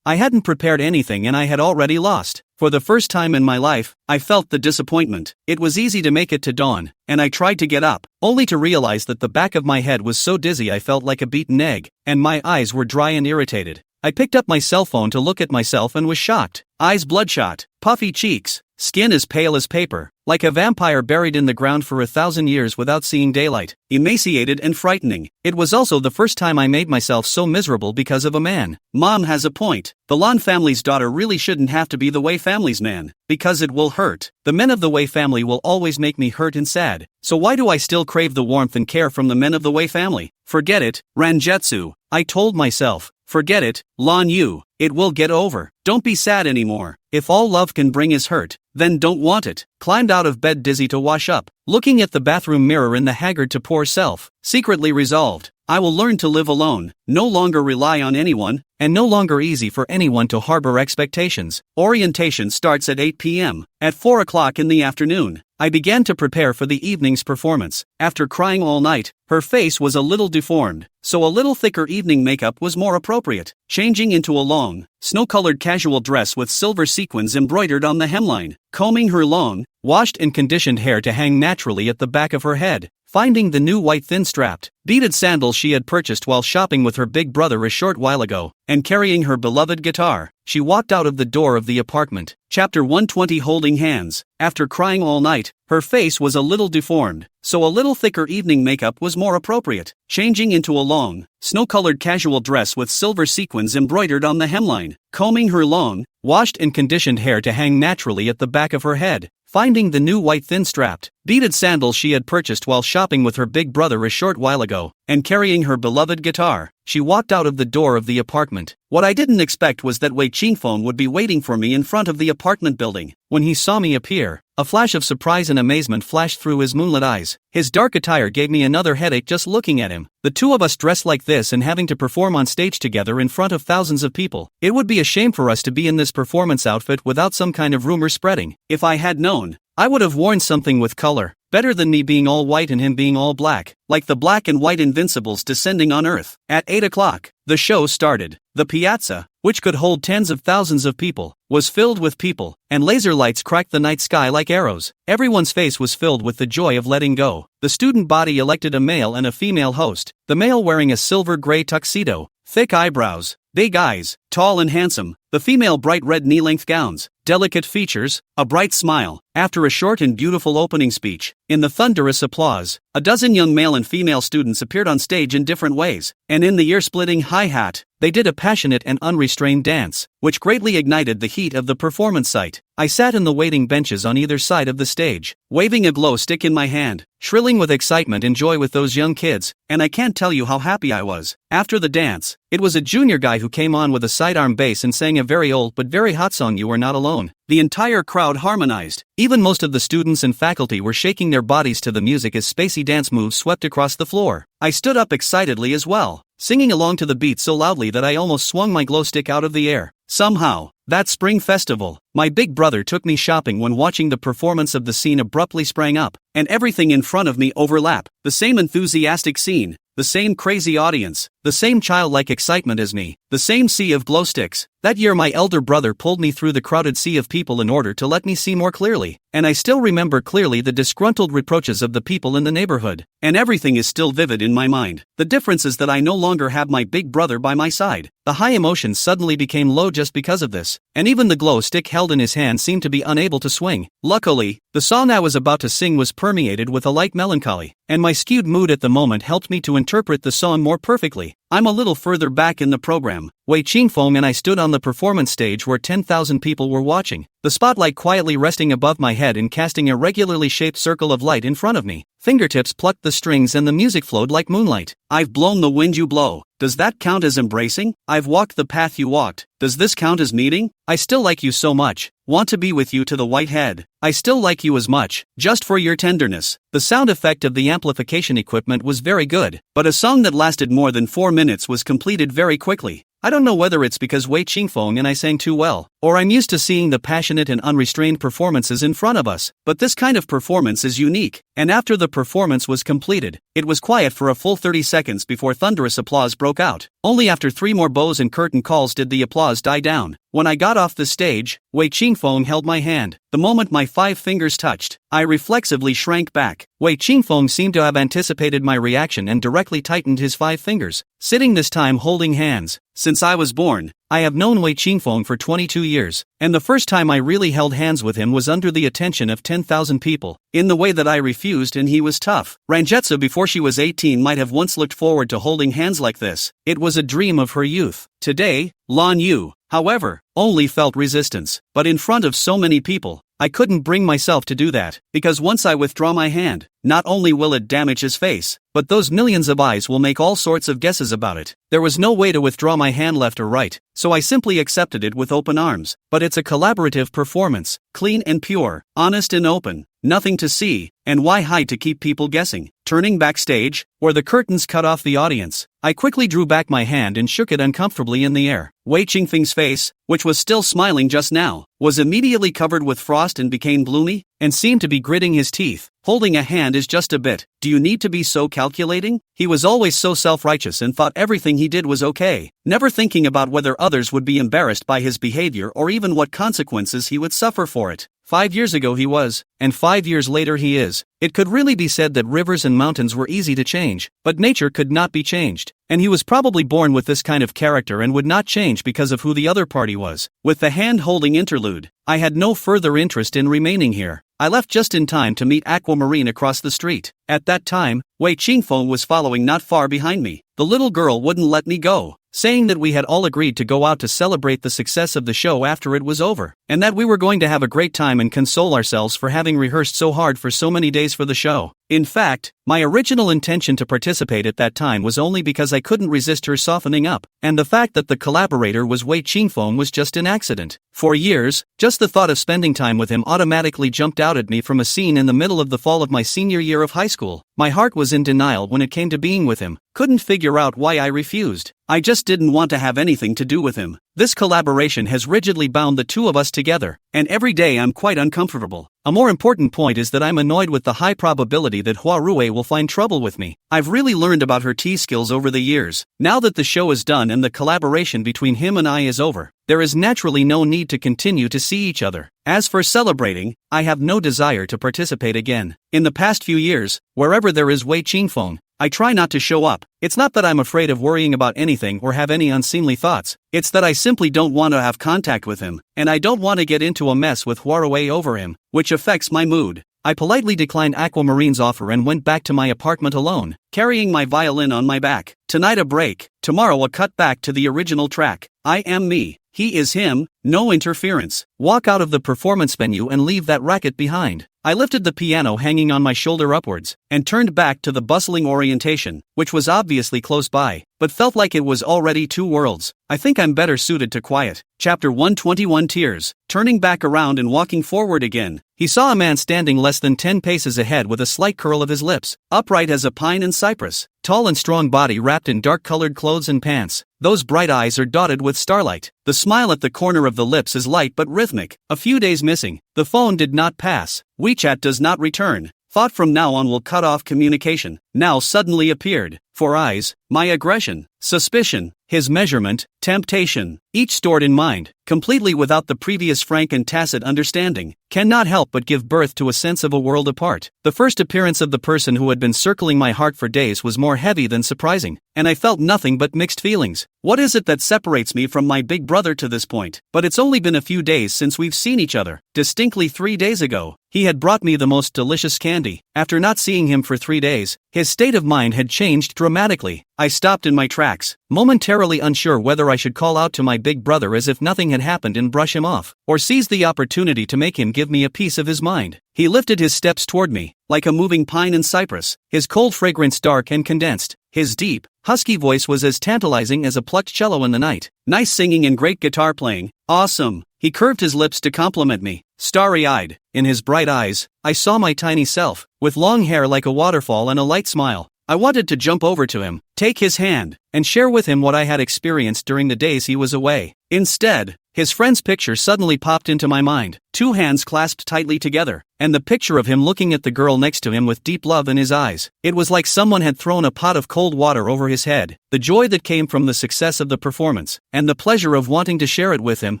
I hadn't prepared anything and I had already lost. For the first time in my life, I felt the disappointment. It was easy to make it to dawn, and I tried to get up, only to realize that the back of my head was so dizzy I felt like a beaten egg, and my eyes were dry and irritated. I picked up my cell phone to look at myself and was shocked. Eyes bloodshot, puffy cheeks, skin as pale as paper, like a vampire buried in the ground for 1,000 years without seeing daylight, emaciated and frightening. It was also the first time I made myself so miserable because of a man. Mom has a point. The Lan family's daughter really shouldn't have to be the Wei family's man, because it will hurt. The men of the Wei family will always make me hurt and sad, so why do I still crave the warmth and care from the men of the Wei family? Forget it, Ranjutsu, I told myself. Forget it, Lan Yu, it will get over. Don't be sad anymore. If all love can bring is hurt, then don't want it. Climbed out of bed dizzy to wash up, looking at the bathroom mirror in the haggard to poor self, secretly resolved. I will learn to live alone, no longer rely on anyone, and no longer easy for anyone to harbor expectations. Orientation starts at 8 p.m. At 4 o'clock in the afternoon, I began to prepare for the evening's performance. After crying all night, her face was a little deformed, so a little thicker evening makeup was more appropriate. Changing into a long, snow-colored casual dress with silver sequins embroidered on the hemline, combing her long, washed and conditioned hair to hang naturally at the back of her head. Finding the new white thin-strapped, beaded sandals she had purchased while shopping with her big brother a short while ago, and carrying her beloved guitar, she walked out of the door of the apartment. Chapter 120. Holding hands. After crying all night, her face was a little deformed, so a little thicker evening makeup was more appropriate. Changing into a long, snow-colored casual dress with silver sequins embroidered on the hemline, combing her long, washed and conditioned hair to hang naturally at the back of her head. Finding the new white thin-strapped, beaded sandals she had purchased while shopping with her big brother a short while ago, and carrying her beloved guitar, she walked out of the door of the apartment. What I didn't expect was that Wei Qingfeng would be waiting for me in front of the apartment building. When he saw me appear, a flash of surprise and amazement flashed through his moonlit eyes. His dark attire gave me another headache just looking at him. The two of us dressed like this and having to perform on stage together in front of thousands of people. It would be a shame for us to be in this performance outfit without some kind of rumor spreading. If I had known, I would have worn something with color. Better than me being all white and him being all black, like the black and white invincibles descending on Earth. At 8 o'clock, the show started. The piazza, which could hold tens of thousands of people, was filled with people, and laser lights cracked the night sky like arrows. Everyone's face was filled with the joy of letting go. The student body elected a male and a female host, the male wearing a silver-gray tuxedo, thick eyebrows, big eyes, tall and handsome, the female bright red knee-length gowns, delicate features, a bright smile. After a short and beautiful opening speech, in the thunderous applause, a dozen young male and female students appeared on stage in different ways, and in the ear-splitting hi-hat, they did a passionate and unrestrained dance, which greatly ignited the heat of the performance site. I sat in the waiting benches on either side of the stage, waving a glow stick in my hand, shrilling with excitement and joy with those young kids, and I can't tell you how happy I was. After the dance, it was a junior guy who came on with a sidearm bass and sang a very old but very hot song, "You Are Not Alone." The entire crowd harmonized. Even most of the students and faculty were shaking their bodies to the music as spacey dance moves swept across the floor. I stood up excitedly as well, singing along to the beat so loudly that I almost swung my glow stick out of the air. Somehow, That spring festival, my big brother took me shopping when watching the performance of the scene abruptly sprang up, and everything in front of me overlap. The same enthusiastic scene, the same crazy audience, the same childlike excitement as me, the same sea of glow sticks. That year my elder brother pulled me through the crowded sea of people in order to let me see more clearly, and I still remember clearly the disgruntled reproaches of the people in the neighborhood, and everything is still vivid in my mind. The difference is that I no longer have my big brother by my side. The high emotions suddenly became low just because of this, and even the glow stick held in his hand seemed to be unable to swing. Luckily, the song I was about to sing was permeated with a light melancholy, and my skewed mood at the moment helped me to interpret the song more perfectly. I'm a little further back in the program. Wei Qingfeng and I stood on the performance stage where 10,000 people were watching, the spotlight quietly resting above my head and casting a regularly shaped circle of light in front of me. Fingertips plucked the strings and the music flowed like moonlight. I've blown the wind you blow. Does that count as embracing? I've walked the path you walked. Does this count as meeting? I still like you so much. Want to be with you to the white head. I still like you as much, just for your tenderness. The sound effect of the amplification equipment was very good, but a song that lasted more than 4 minutes was completed very quickly. I don't know whether it's because Wei Qingfeng and I sang too well, or I'm used to seeing the passionate and unrestrained performances in front of us, but this kind of performance is unique, and after the performance was completed, it was quiet for a full 30 seconds before thunderous applause broke out. Only after 3 more bows and curtain calls did the applause die down. When I got off the stage, Wei Qingfeng held my hand. The moment my 5 fingers touched, I reflexively shrank back. Wei Qingfeng seemed to have anticipated my reaction and directly tightened his 5 fingers, sitting this time holding hands. Since I was born, I have known Wei Qingfeng for 22 years, and the first time I really held hands with him was under the attention of 10,000 people, in the way that I refused and he was tough. Ranjetsu before she was 18 might have once looked forward to holding hands like this. It was a dream of her youth. Today, Lan Yu, however, only felt resistance, but in front of so many people, I couldn't bring myself to do that, because once I withdraw my hand, not only will it damage his face, but those millions of eyes will make all sorts of guesses about it. There was no way to withdraw my hand left or right, so I simply accepted it with open arms. But it's a collaborative performance, clean and pure, honest and open, nothing to see, and why hide to keep people guessing? Turning backstage, where the curtains cut off the audience, I quickly drew back my hand and shook it uncomfortably in the air. Wei Qingfeng's face, which was still smiling just now, was immediately covered with frost and became gloomy, and seemed to be gritting his teeth. Holding a hand is just a bit. Do you need to be so calculating? He was always so self-righteous and thought everything he did was okay, never thinking about whether others would be embarrassed by his behavior or even what consequences he would suffer for it. 5 years ago he was, and 5 years later he is. It could really be said that rivers and mountains were easy to change, but nature could not be changed, and he was probably born with this kind of character and would not change because of who the other party was. With the hand-holding interlude, I had no further interest in remaining here. I left just in time to meet Aquamarine across the street. At that time, Wei Qingfeng was following not far behind me. The little girl wouldn't let me go, saying that we had all agreed to go out to celebrate the success of the show after it was over, and that we were going to have a great time and console ourselves for having rehearsed so hard for so many days for the show. In fact, my original intention to participate at that time was only because I couldn't resist her softening up, and the fact that the collaborator was Wei Qingfeng was just an accident. For years, just the thought of spending time with him automatically jumped out at me from a scene in the middle of the fall of my senior year of high school. My heart was in denial when it came to being with him, couldn't figure out why I refused. I just didn't want to have anything to do with him. This collaboration has rigidly bound the two of us together, and every day I'm quite uncomfortable. A more important point is that I'm annoyed with the high probability that Hua Rui will find trouble with me. I've really learned about her tea skills over the years. Now that the show is done and the collaboration between him and I is over, there is naturally no need to continue to see each other. As for celebrating, I have no desire to participate again. In the past few years, wherever there is Wei Qingfeng, I try not to show up. It's not that I'm afraid of worrying about anything or have any unseemly thoughts. It's that I simply don't want to have contact with him, and I don't want to get into a mess with Huarue over him, which affects my mood. I politely declined Aquamarine's offer and went back to my apartment alone, carrying my violin on my back. Tonight a break, tomorrow a cut back to the original track. I am me, he is him, no interference. Walk out of the performance venue and leave that racket behind. I lifted the piano hanging on my shoulder upwards, and turned back to the bustling orientation, which was obviously close by, but felt like it was already 2 worlds. I think I'm better suited to quiet. Chapter 121 Tears. Turning back around and walking forward again, he saw a man standing less than 10 paces ahead with a slight curl of his lips, upright as a pine in cypress, tall and strong body wrapped in dark-colored clothes and pants. Those bright eyes are dotted with starlight. The smile at the corner of of the lips is light but rhythmic. A few days missing. The phone did not pass. WeChat does not return. Thought from now on will cut off communication. Now suddenly appeared. 4 eyes, my aggression, suspicion, his measurement, temptation, each stored in mind, completely without the previous frank and tacit understanding, cannot help but give birth to a sense of a world apart. The first appearance of the person who had been circling my heart for days was more heavy than surprising, and I felt nothing but mixed feelings. What is it that separates me from my big brother to this point? But it's only been a few days since we've seen each other. Distinctly 3 days ago, he had brought me the most delicious candy. After not seeing him for 3 days, his state of mind had changed dramatically. I stopped in my tracks, momentarily unsure whether I should call out to my big brother as if nothing had happened and brush him off, or seize the opportunity to make him give me a piece of his mind. He lifted his steps toward me, like a moving pine in cypress, his cold fragrance dark and condensed. His deep, husky voice was as tantalizing as a plucked cello in the night. Nice singing and great guitar playing. Awesome. He curved his lips to compliment me, starry-eyed. In his bright eyes, I saw my tiny self, with long hair like a waterfall and a light smile. I wanted to jump over to him, take his hand, and share with him what I had experienced during the days he was away. Instead, his friend's picture suddenly popped into my mind, 2 hands clasped tightly together, and the picture of him looking at the girl next to him with deep love in his eyes. It was like someone had thrown a pot of cold water over his head. The joy that came from the success of the performance, and the pleasure of wanting to share it with him,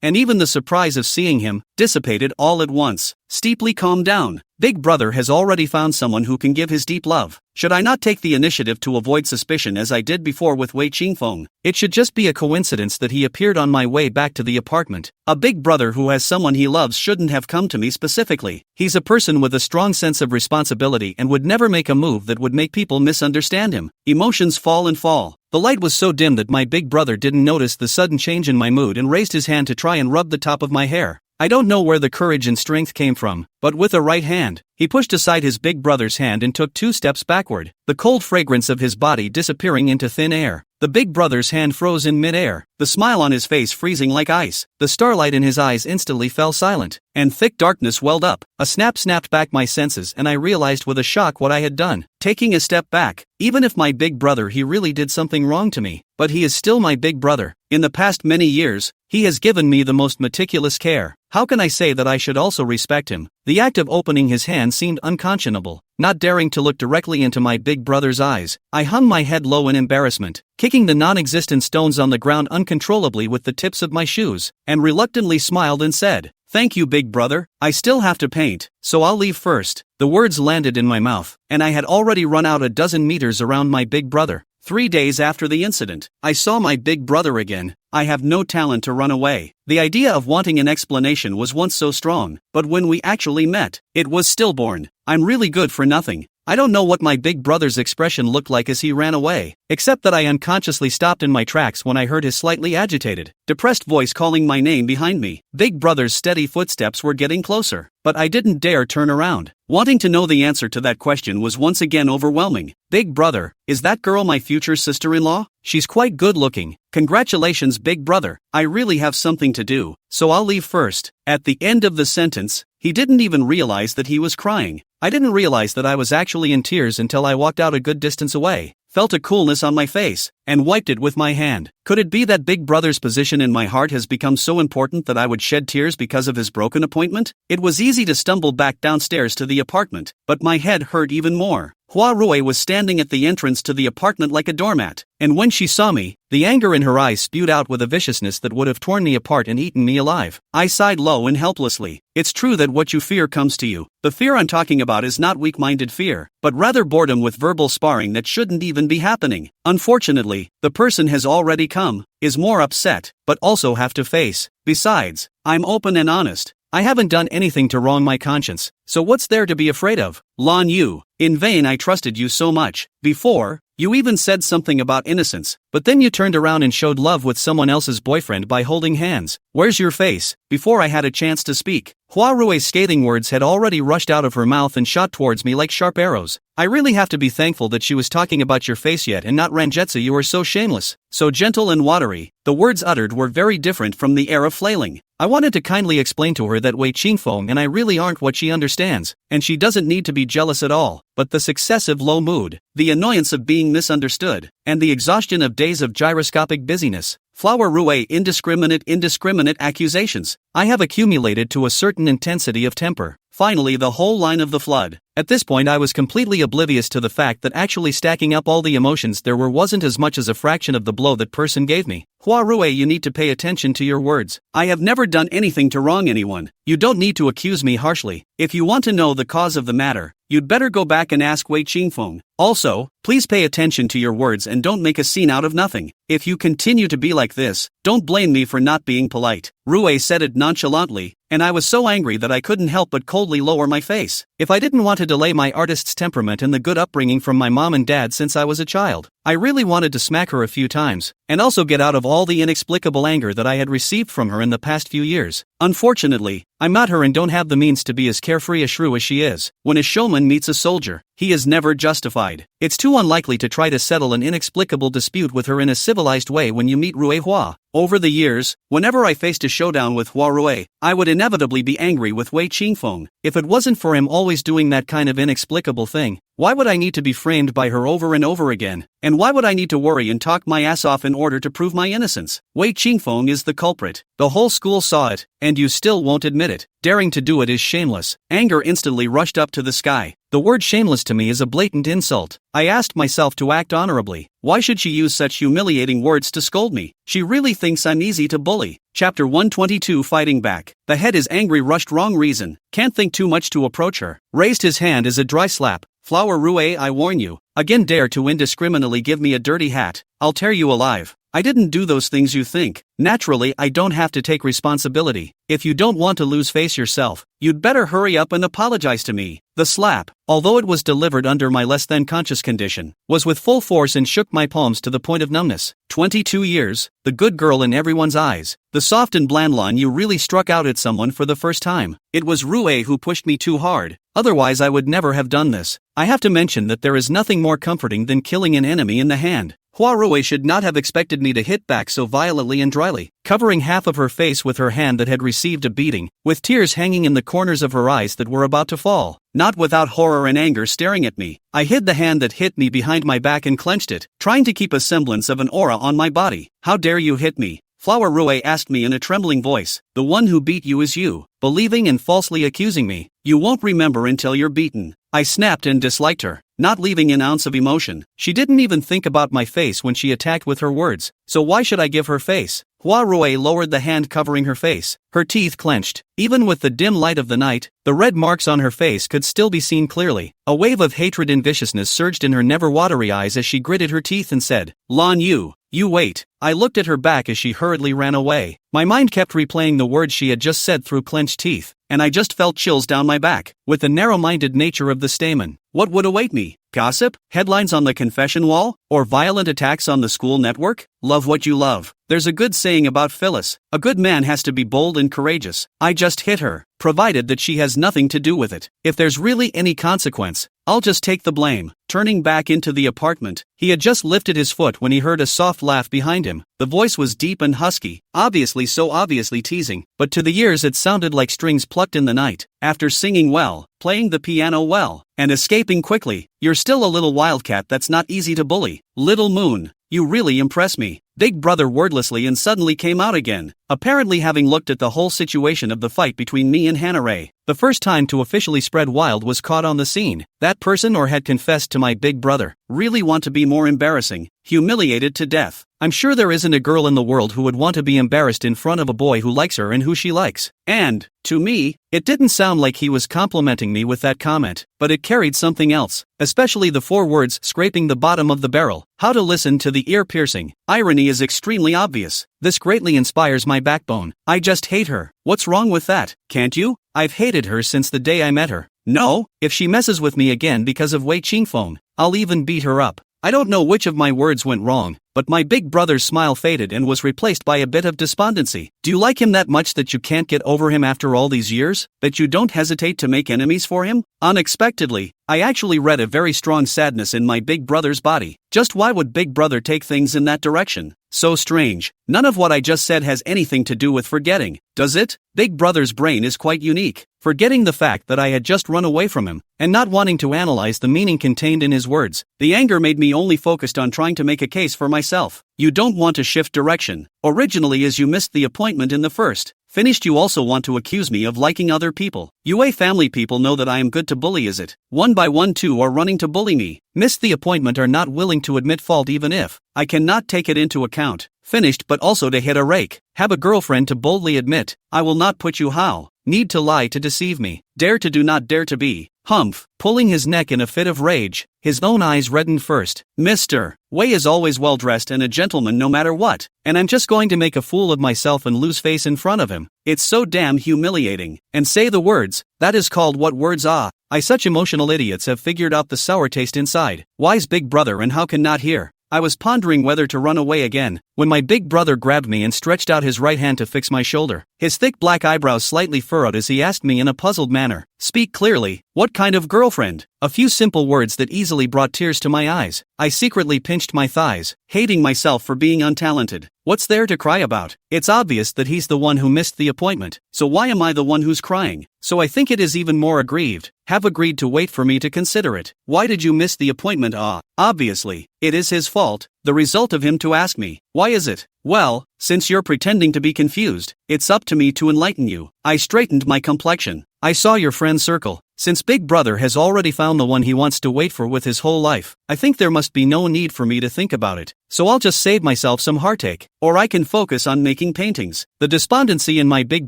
and even the surprise of seeing him, dissipated all at once. Steeply calmed down. Big brother has already found someone who can give his deep love. Should I not take the initiative to avoid suspicion as I did before with Wei Qingfeng? It should just be a coincidence that he appeared on my way back to the apartment. A big brother who has someone he loves shouldn't have come to me specifically. He's a person with a strong sense of responsibility and would never make a move that would make people misunderstand him. Emotions fall and fall. The light was so dim that my big brother didn't notice the sudden change in my mood and raised his hand to try and rub the top of my hair. I don't know where the courage and strength came from, but with a right hand, he pushed aside his big brother's hand and took 2 steps backward, the cold fragrance of his body disappearing into thin air. The big brother's hand froze in mid-air, the smile on his face freezing like ice. The starlight in his eyes instantly fell silent, and thick darkness welled up. A snap snapped back my senses and I realized with a shock what I had done. Taking a step back, even if my big brother he really did something wrong to me, but he is still my big brother. In the past many years, he has given me the most meticulous care. How can I say that I should also respect him? The act of opening his hand seemed unconscionable. Not daring to look directly into my big brother's eyes, I hung my head low in embarrassment, kicking the non-existent stones on the ground uncontrollably with the tips of my shoes, and reluctantly smiled and said, "Thank you, big brother. I still have to paint, so I'll leave first." The words landed in my mouth, and I had already run out a dozen meters around my big brother. 3 days after the incident, I saw my big brother again. I have no talent to run away. The idea of wanting an explanation was once so strong, but when we actually met, it was stillborn. I'm really good for nothing. I don't know what my big brother's expression looked like as he ran away, except that I unconsciously stopped in my tracks when I heard his slightly agitated, depressed voice calling my name behind me. Big brother's steady footsteps were getting closer, but I didn't dare turn around. Wanting to know the answer to that question was once again overwhelming. Big brother, is that girl my future sister-in-law? She's quite good-looking. Congratulations, big brother. I really have something to do, so I'll leave first. At the end of the sentence, he didn't even realize that he was crying. I didn't realize that I was actually in tears until I walked out a good distance away, felt a coolness on my face, and wiped it with my hand. Could it be that big brother's position in my heart has become so important that I would shed tears because of his broken appointment? It was easy to stumble back downstairs to the apartment, but my head hurt even more. Hua Rui was standing at the entrance to the apartment like a doormat, and when she saw me, the anger in her eyes spewed out with a viciousness that would have torn me apart and eaten me alive. I sighed low and helplessly. It's true that what you fear comes to you. The fear I'm talking about is not weak-minded fear, but rather boredom with verbal sparring that shouldn't even be happening. Unfortunately, the person has already come, is more upset, but also have to face. Besides, I'm open and honest. I haven't done anything to wrong my conscience, so what's there to be afraid of? Lan Yu, in vain I trusted you so much. Before, you even said something about innocence, but then you turned around and showed love with someone else's boyfriend by holding hands. Where's your face? Before I had a chance to speak, Hua Rui's scathing words had already rushed out of her mouth and shot towards me like sharp arrows. I really have to be thankful that she was talking about your face yet and not Rangetsu. You were so shameless, so gentle and watery. The words uttered were very different from the air of flailing. I wanted to kindly explain to her that Wei Qingfeng and I really aren't what she understands, and she doesn't need to be jealous at all, but the successive low mood, the annoyance of being misunderstood, and the exhaustion of days of gyroscopic busyness. Flower Rue indiscriminate accusations. I have accumulated to a certain intensity of temper. Finally, the whole line of the flood. At this point I was completely oblivious to the fact that actually stacking up all the emotions there were wasn't as much as a fraction of the blow that person gave me. Hua Rue, you need to pay attention to your words. I have never done anything to wrong anyone. You don't need to accuse me harshly. If you want to know the cause of the matter, you'd better go back and ask Wei Qingfeng. Also, please pay attention to your words and don't make a scene out of nothing. If you continue to be like this, don't blame me for not being polite. Rue said it nonchalantly, and I was so angry that I couldn't help but coldly lower my face. If I didn't want to delay my artist's temperament and the good upbringing from my mom and dad since I was a child, I really wanted to smack her a few times, and also get out of all the inexplicable anger that I had received from her in the past few years. Unfortunately, I'm not her and don't have the means to be as carefree a shrew as she is. When a showman meets a soldier, he is never justified. It's too unlikely to try to settle an inexplicable dispute with her in a civilized way when you meet Rue Hua. Over the years, whenever I faced a showdown with Hua Rue, I would inevitably be angry with Wei Qingfeng. If it wasn't for him always doing that kind of inexplicable thing, why would I need to be framed by her over and over again? And why would I need to worry and talk my ass off in order to prove my innocence? Wei Qingfeng is the culprit. The whole school saw it, and you still won't admit it. Daring to do it is shameless. Anger instantly rushed up to the sky. The word shameless to me is a blatant insult. I asked myself to act honorably. Why should she use such humiliating words to scold me? She really thinks I'm easy to bully. Chapter 122, Fighting Back. The head is angry, rushed, wrong reason. Can't think too much to approach her. Raised his hand as a dry slap. Flower Rue, I warn you. Again dare to indiscriminately give me a dirty hat. I'll tear you alive. I didn't do those things you think. Naturally, I don't have to take responsibility. If you don't want to lose face yourself, you'd better hurry up and apologize to me. The slap, although it was delivered under my less than conscious condition, was with full force and shook my palms to the point of numbness. 22 years, the good girl in everyone's eyes. The soft and bland line you really struck out at someone for the first time. It was Rue who pushed me too hard. Otherwise I would never have done this. I have to mention that there is nothing more comforting than killing an enemy in the hand. Hua Rue should not have expected me to hit back so violently and dryly, covering half of her face with her hand that had received a beating, with tears hanging in the corners of her eyes that were about to fall. Not without horror and anger staring at me, I hid the hand that hit me behind my back and clenched it, trying to keep a semblance of an aura on my body. How dare you hit me? Flower Rue asked me in a trembling voice. The one who beat you is you, believing and falsely accusing me. You won't remember until you're beaten. I snapped and disliked her, not leaving an ounce of emotion. She didn't even think about my face when she attacked with her words, so why should I give her face? Hua Rue lowered the hand covering her face, her teeth clenched. Even with the dim light of the night, the red marks on her face could still be seen clearly. A wave of hatred and viciousness surged in her never-watery eyes as she gritted her teeth and said, Lan Yu, you wait. I looked at her back as she hurriedly ran away. My mind kept replaying the words she had just said through clenched teeth, and I just felt chills down my back. With the narrow-minded nature of the stamen, what would await me? Gossip? Headlines on the confession wall? Or violent attacks on the school network? Love what you love. There's a good saying about Phyllis. A good man has to be bold and courageous. I just hit her, provided that she has nothing to do with it. If there's really any consequence, I'll just take the blame. Turning back into the apartment, he had just lifted his foot when he heard a soft laugh behind him. The voice was deep and husky, so obviously teasing, but to the ears it sounded like strings plucked in the night. After singing well, playing the piano well, and escaping quickly, you're still a little wildcat that's not easy to bully. Little Moon, you really impress me. Big Brother wordlessly and suddenly came out again, apparently having looked at the whole situation of the fight between me and Hannah-Ray. The first time to officially spread wild was caught on the scene. That person or had confessed to my big brother. Really want to be more embarrassing, humiliated to death. I'm sure there isn't a girl in the world who would want to be embarrassed in front of a boy who likes her and who she likes. And, to me, it didn't sound like he was complimenting me with that comment, but it carried something else, especially the 4 words scraping the bottom of the barrel. How to listen to the ear-piercing. Irony is extremely obvious. This greatly inspires my backbone. I just hate her. What's wrong with that? Can't you? I've hated her since the day I met her. No, if she messes with me again because of Wei Qingfeng, I'll even beat her up. I don't know which of my words went wrong, but my big brother's smile faded and was replaced by a bit of despondency. Do you like him that much that you can't get over him after all these years? That you don't hesitate to make enemies for him? Unexpectedly, I actually read a very strong sadness in my big brother's body. Just why would big brother take things in that direction? So strange. None of what I just said has anything to do with forgetting, does it? Big Brother's brain is quite unique. Forgetting the fact that I had just run away from him, and not wanting to analyze the meaning contained in his words. The anger made me only focused on trying to make a case for myself. You don't want to shift direction. Originally, as you missed the appointment in the first. Finished, you also want to accuse me of liking other people. UA family people know that I am good to bully, is it? One by one two are running to bully me. Missed the appointment are not willing to admit fault even if I cannot take it into account. Finished, but also to hit a rake. Have a girlfriend to boldly admit, I will not put you how. Need to lie to deceive me. Dare to do not dare to be. Humph, pulling his neck in a fit of rage. His own eyes reddened first. Mr. Wei is always well dressed and a gentleman no matter what, and I'm just going to make a fool of myself and lose face in front of him. It's so damn humiliating. And say the words, that is called what words ah. I such emotional idiots have figured out the sour taste inside. Wise Big Brother and how can not hear. I was pondering whether to run away again, when my big brother grabbed me and stretched out his right hand to fix my shoulder. His thick black eyebrows slightly furrowed as he asked me in a puzzled manner, "Speak clearly, what kind of girlfriend?" A few simple words that easily brought tears to my eyes. I secretly pinched my thighs, hating myself for being untalented. What's there to cry about? It's obvious that he's the one who missed the appointment, so why am I the one who's crying? So I think it is even more aggrieved. Have agreed to wait for me to consider it. Why did you miss the appointment? Obviously, it is his fault, the result of him to ask me. Why is it? Well, since you're pretending to be confused, it's up to me to enlighten you. I straightened my complexion. I saw your friend's circle. Since Big Brother has already found the one he wants to wait for with his whole life, I think there must be no need for me to think about it. So I'll just save myself some heartache, or I can focus on making paintings. The despondency in my Big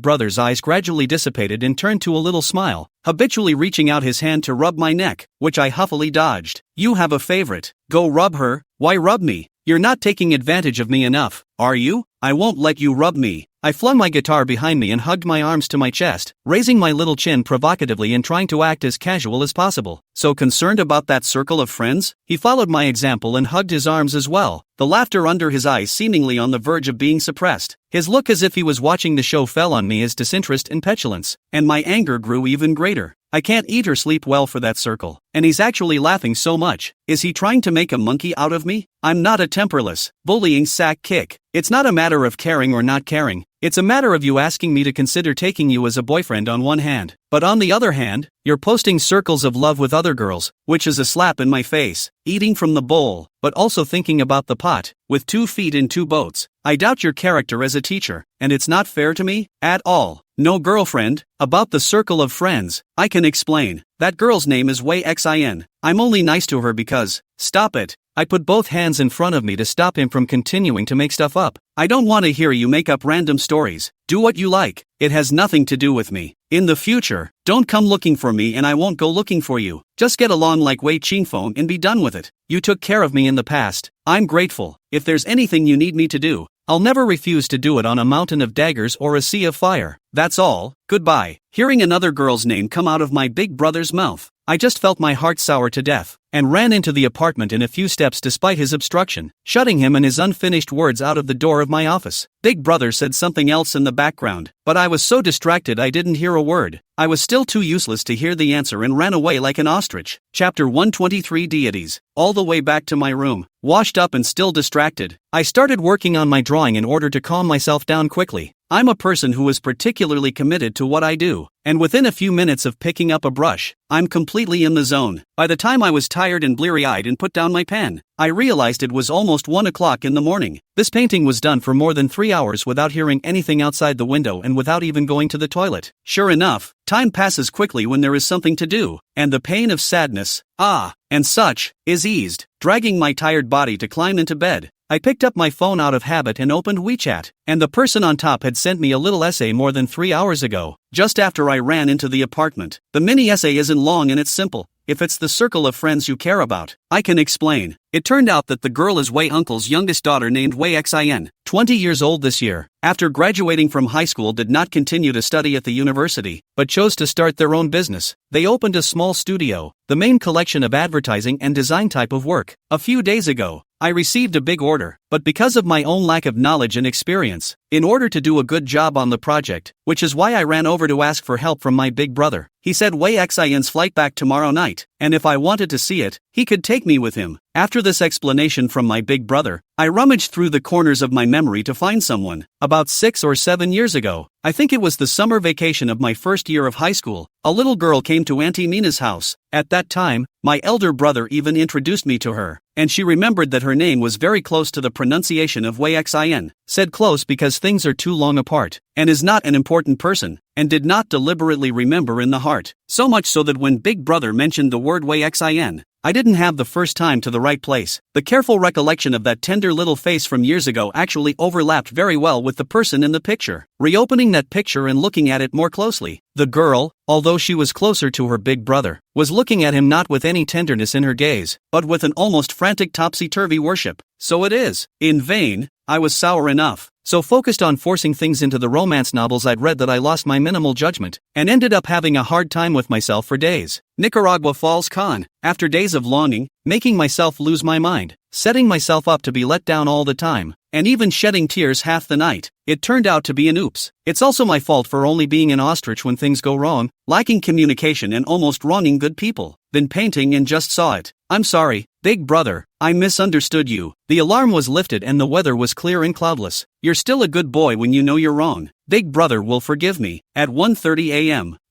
Brother's eyes gradually dissipated and turned to a little smile, habitually reaching out his hand to rub my neck, which I huffily dodged. You have a favorite. Go rub her. Why rub me? You're not taking advantage of me enough, are you? I won't let you rub me. I flung my guitar behind me and hugged my arms to my chest, raising my little chin provocatively and trying to act as casual as possible. So concerned about that circle of friends? He followed my example and hugged his arms as well, the laughter under his eyes seemingly on the verge of being suppressed. His look as if he was watching the show fell on me as disinterest and petulance, and my anger grew even greater. I can't eat or sleep well for that circle, and he's actually laughing so much. Is he trying to make a monkey out of me? I'm not a temperless, bullying sack kick. It's not a matter of caring or not caring. It's a matter of you asking me to consider taking you as a boyfriend on one hand, but on the other hand, you're posting circles of love with other girls, which is a slap in my face. Eating from the bowl, but also thinking about the pot, with 2 feet in 2 boats. I doubt your character as a teacher, and it's not fair to me, at all. No girlfriend. About the circle of friends, I can explain. That girl's name is Wei Xin. I'm only nice to her because, stop it. I put both hands in front of me to stop him from continuing to make stuff up. I don't want to hear you make up random stories. Do what you like. It has nothing to do with me. In the future, don't come looking for me and I won't go looking for you. Just get along like Wei Qingfeng and be done with it. You took care of me in the past. I'm grateful. If there's anything you need me to do, I'll never refuse to do it on a mountain of daggers or a sea of fire. That's all. Goodbye. Hearing another girl's name come out of my Big Brother's mouth, I just felt my heart sour to death, and ran into the apartment in a few steps despite his obstruction, shutting him and his unfinished words out of the door of my office. Big Brother said something else in the background, but I was so distracted I didn't hear a word. I was still too useless to hear the answer and ran away like an ostrich. Chapter 123 Deities. All the way back to my room, washed up and still distracted, I started working on my drawing in order to calm myself down quickly. I'm a person who is particularly committed to what I do, and within a few minutes of picking up a brush, I'm completely in the zone. By the time I was tired and bleary-eyed and put down my pen, I realized it was almost 1 o'clock in the morning. This painting was done for more than 3 hours without hearing anything outside the window and without even going to the toilet. Sure enough, time passes quickly when there is something to do, and the pain of sadness, and such, is eased. Dragging my tired body to climb into bed, I picked up my phone out of habit and opened WeChat, and the person on top had sent me a little essay more than 3 hours ago, just after I ran into the apartment. The mini essay isn't long and it's simple. If it's the circle of friends you care about, I can explain. It turned out that the girl is Wei Uncle's youngest daughter named Wei Xin, 20 years old this year. After graduating from high school did not continue to study at the university, but chose to start their own business. They opened a small studio, the main collection of advertising and design type of work. A few days ago, I received a big order, but because of my own lack of knowledge and experience, in order to do a good job on the project, which is why I ran over to ask for help from my big brother. He said Wei Xin's flight back tomorrow night, and if I wanted to see it, he could take me with him. After this explanation from my big brother, I rummaged through the corners of my memory to find someone. About 6 or 7 years ago, I think it was the summer vacation of my first year of high school, a little girl came to Auntie Mina's house. At that time, my elder brother even introduced me to her, and she remembered that her name was very close to the pronunciation of Xin, said close because things are too long apart, and is not an important person, and did not deliberately remember in the heart. So much so that when big brother mentioned the word Xin, I didn't have the first time to the right place. The careful recollection of that tender little face from years ago actually overlapped very well with the person in the picture. Reopening that picture and looking at it more closely, the girl, although she was closer to her big brother, was looking at him not with any tenderness in her gaze, but with an almost frantic topsy-turvy worship. So it is. In vain, I was sour enough, so focused on forcing things into the romance novels I'd read that I lost my minimal judgment, and ended up having a hard time with myself for days. Nicaragua Falls Con. After days of longing, making myself lose my mind, setting myself up to be let down all the time, and even shedding tears half the night, it turned out to be an oops. It's also my fault for only being an ostrich when things go wrong, lacking communication and almost wronging good people. Been painting and just saw it. I'm sorry, big brother, I misunderstood you. The alarm was lifted and the weather was clear and cloudless. You're still a good boy when you know you're wrong. Big brother will forgive me. At 1:30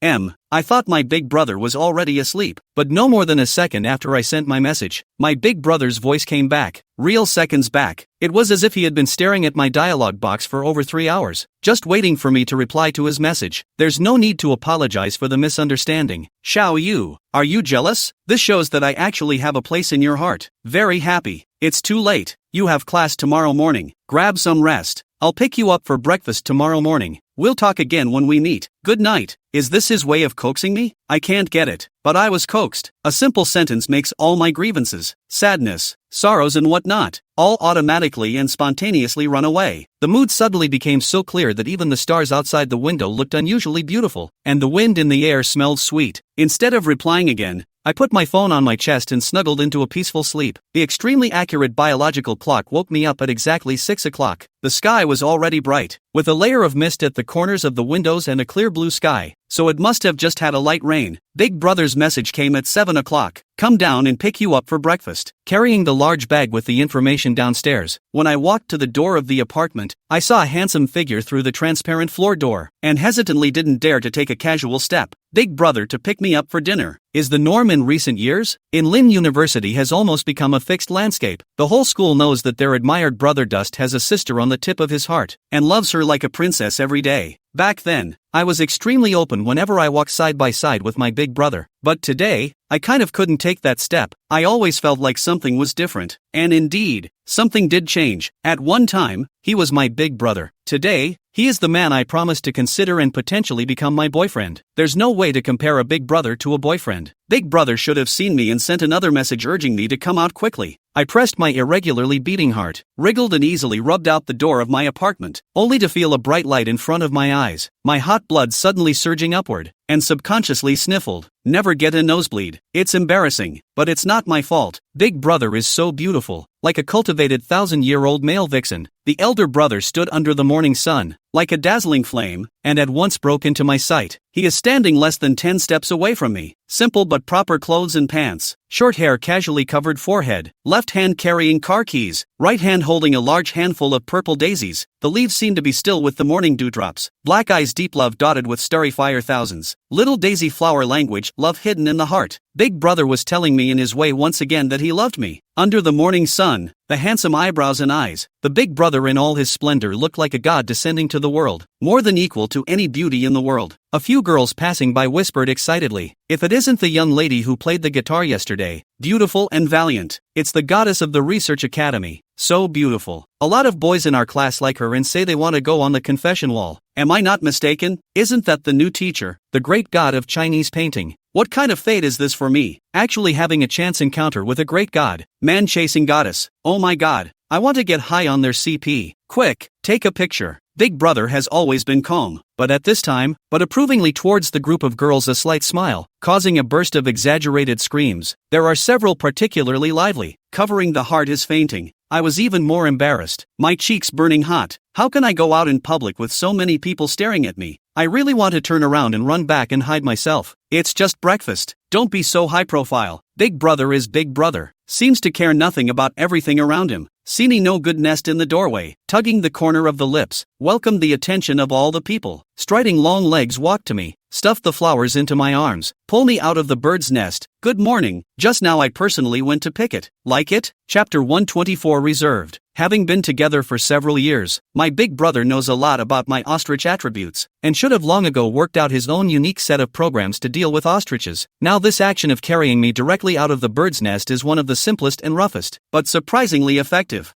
a.m. I thought my big brother was already asleep, but no more than a second after I sent my message, my big brother's voice came back. Real seconds back. It was as if he had been staring at my dialogue box for over 3 hours, just waiting for me to reply to his message. There's no need to apologize for the misunderstanding. Xiao Yu, are you jealous? This shows that I actually have a place in your heart. Very happy. It's too late. You have class tomorrow morning. Grab some rest. I'll pick you up for breakfast tomorrow morning. We'll talk again when we meet. Good night. Is this his way of coaxing me? I can't get it, but I was coaxed. A simple sentence makes all my grievances, sadness, sorrows and whatnot, all automatically and spontaneously run away. The mood suddenly became so clear that even the stars outside the window looked unusually beautiful, and the wind in the air smelled sweet. Instead of replying again, I put my phone on my chest and snuggled into a peaceful sleep. The extremely accurate biological clock woke me up at exactly 6 o'clock. The sky was already bright, with a layer of mist at the corners of the windows and a clear blue sky, so it must have just had a light rain. Big brother's message came at 7 o'clock. Come down and pick you up for breakfast. Carrying the large bag with the information downstairs, when I walked to the door of the apartment, I saw a handsome figure through the transparent floor door, and hesitantly didn't dare to take a casual step. Big brother to pick me up for dinner is the norm in recent years. In Lin University has almost become a fixed landscape. The whole school knows that their admired brother Dust has a sister on the tip of his heart, and loves her like a princess every day. Back then, I was extremely open whenever I walked side by side with my big brother, but today, I kind of couldn't take that step. I always felt like something was different, and indeed, something did change. At one time, he was my big brother. Today, he is the man I promised to consider and potentially become my boyfriend. There's no way to compare a big brother to a boyfriend. Big brother should have seen me and sent another message urging me to come out quickly. I pressed my irregularly beating heart, wriggled and easily rubbed out the door of my apartment, only to feel a bright light in front of my eyes, my hot blood suddenly surging upward, and subconsciously sniffled. Never get a nosebleed. It's embarrassing, but it's not my fault. Big brother is so beautiful, like a cultivated 1,000-year-old male vixen. The elder brother stood under the morning sun, like a dazzling flame, and at once broke into my sight. He is standing less than 10 steps away from me. Simple but proper clothes and pants, short hair casually covered forehead, left hand carrying car keys, right hand holding a large handful of purple daisies. The leaves seem to be still with the morning dewdrops. Black eyes deep love dotted with starry fire thousands. Little daisy flower language, love hidden in the heart. Big brother was telling me in his way once again that he loved me. Under the morning sun, the handsome eyebrows and eyes, the big brother in all his splendor looked like a god descending to the world, more than equal to any beauty in the world. A few girls passing by whispered excitedly, "If it isn't the young lady who played the guitar yesterday, beautiful and valiant, it's the goddess of the research academy, so beautiful. A lot of boys in our class like her and say they want to go on the confession wall. Am I not mistaken? Isn't that the new teacher, the great god of Chinese painting? What kind of fate is this for me, actually having a chance encounter with a great god, man-chasing goddess? Oh my god, I want to get high on their CP. Quick, take a picture." Big brother has always been calm, but at this time, approvingly towards the group of girls a slight smile, causing a burst of exaggerated screams. There are several particularly lively. Covering the heart is fainting. I was even more embarrassed, my cheeks burning hot. How can I go out in public with so many people staring at me? I really want to turn around and run back and hide myself. It's just breakfast. Don't be so high profile. Big brother is big brother. Seems to care nothing about everything around him. Seeny no good nest in the doorway, tugging the corner of the lips, welcomed the attention of all the people. Striding long legs walked to me, stuffed the flowers into my arms, pull me out of the bird's nest. Good morning, just now I personally went to pick it. Like it? Chapter 124 Reserved. Having been together for several years, my big brother knows a lot about my ostrich attributes, and should have long ago worked out his own unique set of programs to deal with ostriches. Now this action of carrying me directly out of the bird's nest is one of the simplest and roughest, but surprisingly effective.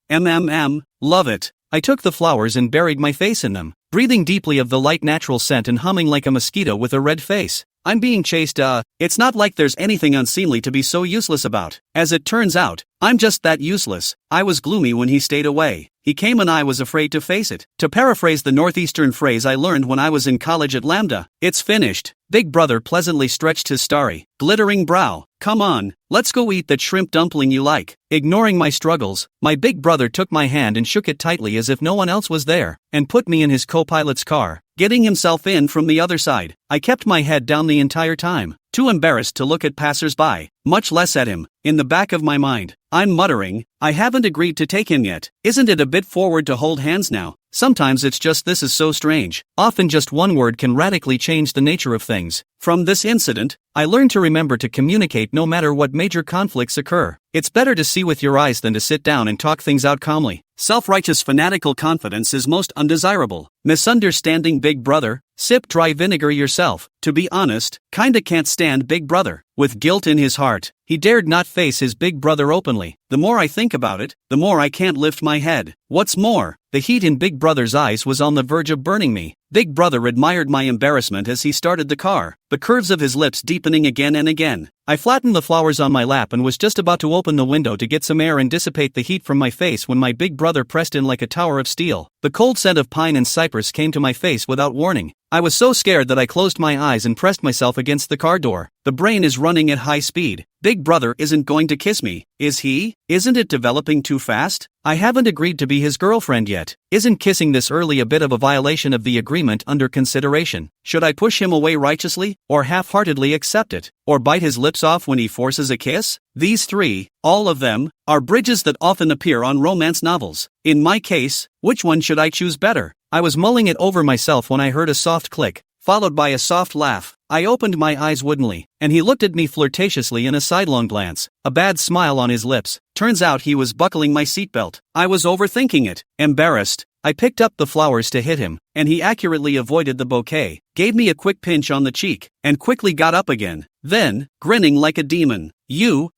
Love it. I took the flowers and buried my face in them, breathing deeply of the light natural scent and humming like a mosquito with a red face. I'm being chased, it's not like there's anything unseemly to be so useless about. As it turns out, I'm just that useless. I was gloomy when he stayed away. He came and I was afraid to face it. To paraphrase the northeastern phrase I learned when I was in college at Lambda, it's finished. Big brother pleasantly stretched his starry, glittering brow. Come on, let's go eat that shrimp dumpling you like. Ignoring my struggles, my big brother took my hand and shook it tightly as if no one else was there, and put me in his co-pilot's car, getting himself in from the other side. I kept my head down the entire time, too embarrassed to look at passers-by, much less at him. In the back of my mind, I'm muttering, I haven't agreed to take him yet. Isn't it a bit forward to hold hands now? Sometimes it's just this is so strange. Often just one word can radically change the nature of things. From this incident, I learned to remember to communicate no matter what major conflicts occur. It's better to see with your eyes than to sit down and talk things out calmly. Self-righteous fanatical confidence is most undesirable. Misunderstanding big brother, sip dry vinegar yourself. To be honest, kinda can't stand big brother. With guilt in his heart, he dared not face his big brother openly. The more I think about it, the more I can't lift my head. What's more, the heat in Big Brother's eyes was on the verge of burning me. Big Brother admired my embarrassment as he started the car, the curves of his lips deepening again and again. I flattened the flowers on my lap and was just about to open the window to get some air and dissipate the heat from my face when my big brother pressed in like a tower of steel. The cold scent of pine and cypress came to my face without warning. I was so scared that I closed my eyes and pressed myself against the car door. The brain is running at high speed. Big brother isn't going to kiss me, is he? Isn't it developing too fast? I haven't agreed to be his girlfriend yet. Isn't kissing this early a bit of a violation of the agreement under consideration? Should I push him away righteously, or half-heartedly accept it, or bite his lips off when he forces a kiss? These three, all of them, are bridges that often appear on romance novels. In my case, which one should I choose better? I was mulling it over myself when I heard a soft click, followed by a soft laugh. I opened my eyes woodenly, and he looked at me flirtatiously in a sidelong glance, a bad smile on his lips. Turns out he was buckling my seatbelt. I was overthinking it. Embarrassed, I picked up the flowers to hit him, and he accurately avoided the bouquet, gave me a quick pinch on the cheek, and quickly got up again. Then, grinning like a demon,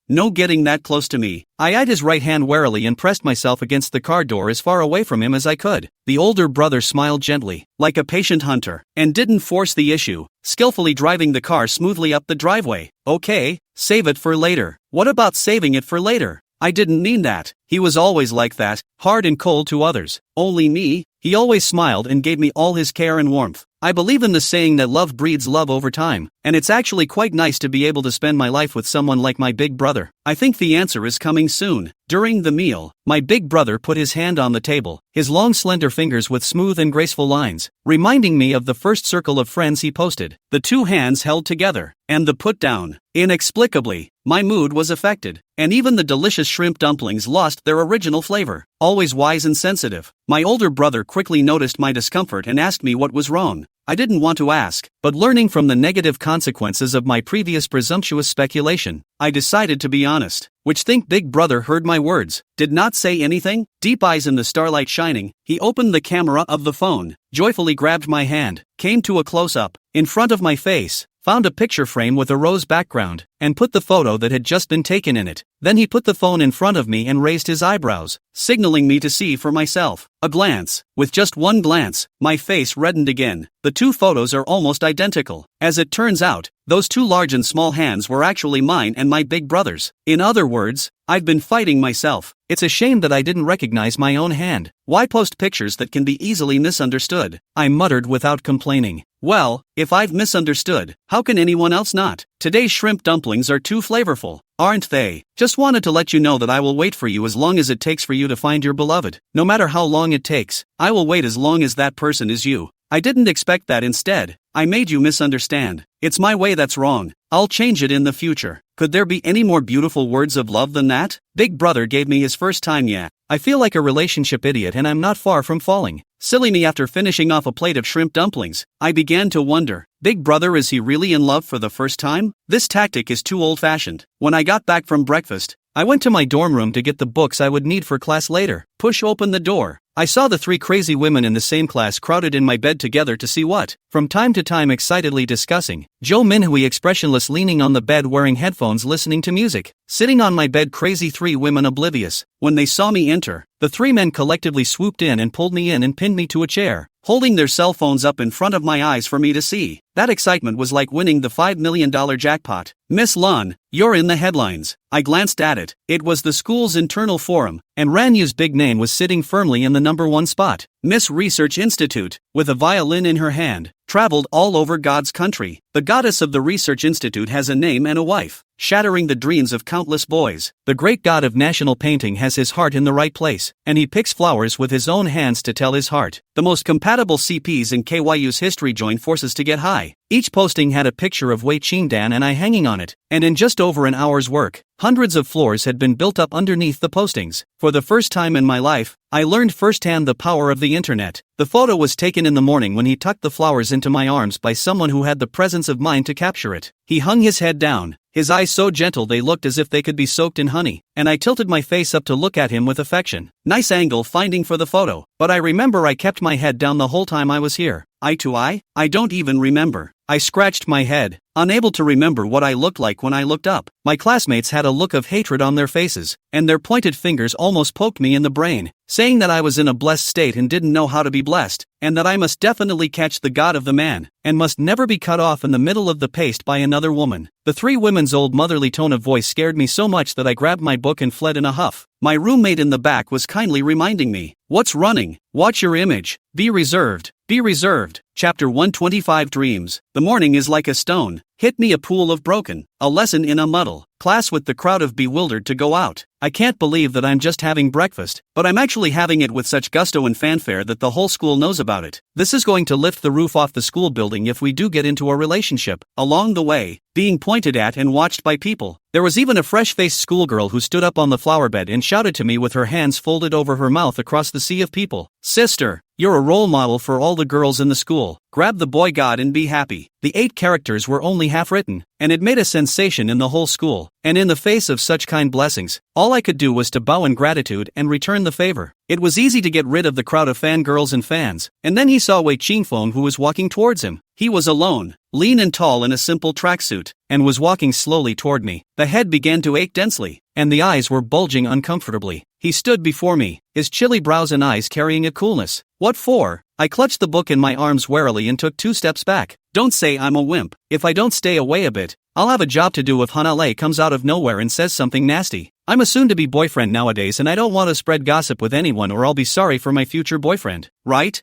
no getting that close to me. I eyed his right hand warily and pressed myself against the car door as far away from him as I could. The older brother smiled gently, like a patient hunter, and didn't force the issue, skillfully driving the car smoothly up the driveway. Okay, save it for later. What about saving it for later? I didn't mean that. He was always like that, hard and cold to others. Only me. He always smiled and gave me all his care and warmth. I believe in the saying that love breeds love over time, and it's actually quite nice to be able to spend my life with someone like my big brother. I think the answer is coming soon. During the meal, my big brother put his hand on the table, his long slender fingers with smooth and graceful lines, reminding me of the first circle of friends he posted. The two hands held together, and the put down. Inexplicably, my mood was affected, and even the delicious shrimp dumplings lost their original flavor. Always wise and sensitive, my older brother quickly noticed my discomfort and asked me what was wrong. I didn't want to ask, but learning from the negative consequences of my previous presumptuous speculation, I decided to be honest. Which think big brother heard my words, did not say anything. Deep eyes in the starlight shining, he opened the camera of the phone, joyfully grabbed my hand, came to a close-up, in front of my face, found a picture frame with a rose background, and put the photo that had just been taken in it. Then he put the phone in front of me and raised his eyebrows, signaling me to see for myself. A glance. With just one glance, my face reddened again. The two photos are almost identical. As it turns out, those two large and small hands were actually mine and my big brother's. In other words, I'd been fighting myself. It's a shame that I didn't recognize my own hand. Why post pictures that can be easily misunderstood? I muttered without complaining. Well, if I've misunderstood, how can anyone else not? Today's shrimp dumplings are too flavorful, aren't they? Just wanted to let you know that I will wait for you as long as it takes for you to find your beloved. No matter how long it takes, I will wait as long as that person is you. I didn't expect that. Instead, I made you misunderstand. It's my way that's wrong. I'll change it in the future. Could there be any more beautiful words of love than that? Big brother gave me his first time. Yeah. I feel like a relationship idiot and I'm not far from falling. Silly me. After finishing off a plate of shrimp dumplings, I began to wonder, Big brother, is he really in love for the first time? This tactic is too old-fashioned. When I got back from breakfast, I went to my dorm room to get the books I would need for class later. Push open the door. I saw the three crazy women in the same class crowded in my bed together to see what, from time to time excitedly discussing. Joe Minhui expressionless leaning on the bed wearing headphones listening to music. Sitting on my bed crazy three women oblivious. When they saw me enter, the three men collectively swooped in and pulled me in and pinned me to a chair, holding their cell phones up in front of my eyes for me to see. That excitement was like winning the $5 million jackpot. Miss Lun, you're in the headlines. I glanced at it. It was the school's internal forum, and Ranyu's big name was sitting firmly in the #1 spot. Miss Research Institute, with a violin in her hand, traveled all over God's country. The goddess of the Research Institute has a name and a wife, shattering the dreams of countless boys. The great god of national painting has his heart in the right place, and he picks flowers with his own hands to tell his heart. The most compatible CPs in KYU's history joined forces to get high. Each posting had a picture of Wei Qingdan and I hanging on it, and in just over an hour's work, hundreds of floors had been built up underneath the postings. For the first time in my life, I learned firsthand the power of the internet. The photo was taken in the morning when he tucked the flowers into my arms by someone who had the presence of mind to capture it. He hung his head down, his eyes so gentle they looked as if they could be soaked in honey, and I tilted my face up to look at him with affection. Nice angle finding for the photo, but I remember I kept my head down the whole time I was here. Eye to eye? I don't even remember. I scratched my head, unable to remember what I looked like when I looked up. My classmates had a look of hatred on their faces, and their pointed fingers almost poked me in the brain, saying that I was in a blessed state and didn't know how to be blessed, and that I must definitely catch the god of the man, and must never be cut off in the middle of the paste by another woman. The three women's old motherly tone of voice scared me so much that I grabbed my book and fled in a huff. My roommate in the back was kindly reminding me, "What's running? Watch your image. Be reserved. Be reserved." Chapter 125 Dreams. The morning is like a stone, hit me a pool of broken, a lesson in a muddle, class with the crowd of bewildered to go out. I can't believe that I'm just having breakfast, but I'm actually having it with such gusto and fanfare that the whole school knows about it. This is going to lift the roof off the school building if we do get into a relationship. Along the way, being pointed at and watched by people. There was even a fresh-faced schoolgirl who stood up on the flower bed and shouted to me with her hands folded over her mouth across the sea of people. "Sister, you're a role model for all the girls in the school. Grab the boy god and be happy." The 8 characters were only half written, and it made a sensation in the whole school. And in the face of such kind blessings, all I could do was to bow in gratitude and return the favor. It was easy to get rid of the crowd of fangirls and fans, and then he saw Wei Qingfeng who was walking towards him. He was alone, lean and tall in a simple tracksuit, and was walking slowly toward me. The head began to ache densely, and the eyes were bulging uncomfortably. He stood before me, his chilly brows and eyes carrying a coolness. "What for?" I clutched the book in my arms warily and took 2 steps back. "Don't say I'm a wimp. If I don't stay away a bit, I'll have a job to do if Hanale comes out of nowhere and says something nasty. I'm a soon-to-be boyfriend nowadays and I don't want to spread gossip with anyone or I'll be sorry for my future boyfriend." "Right?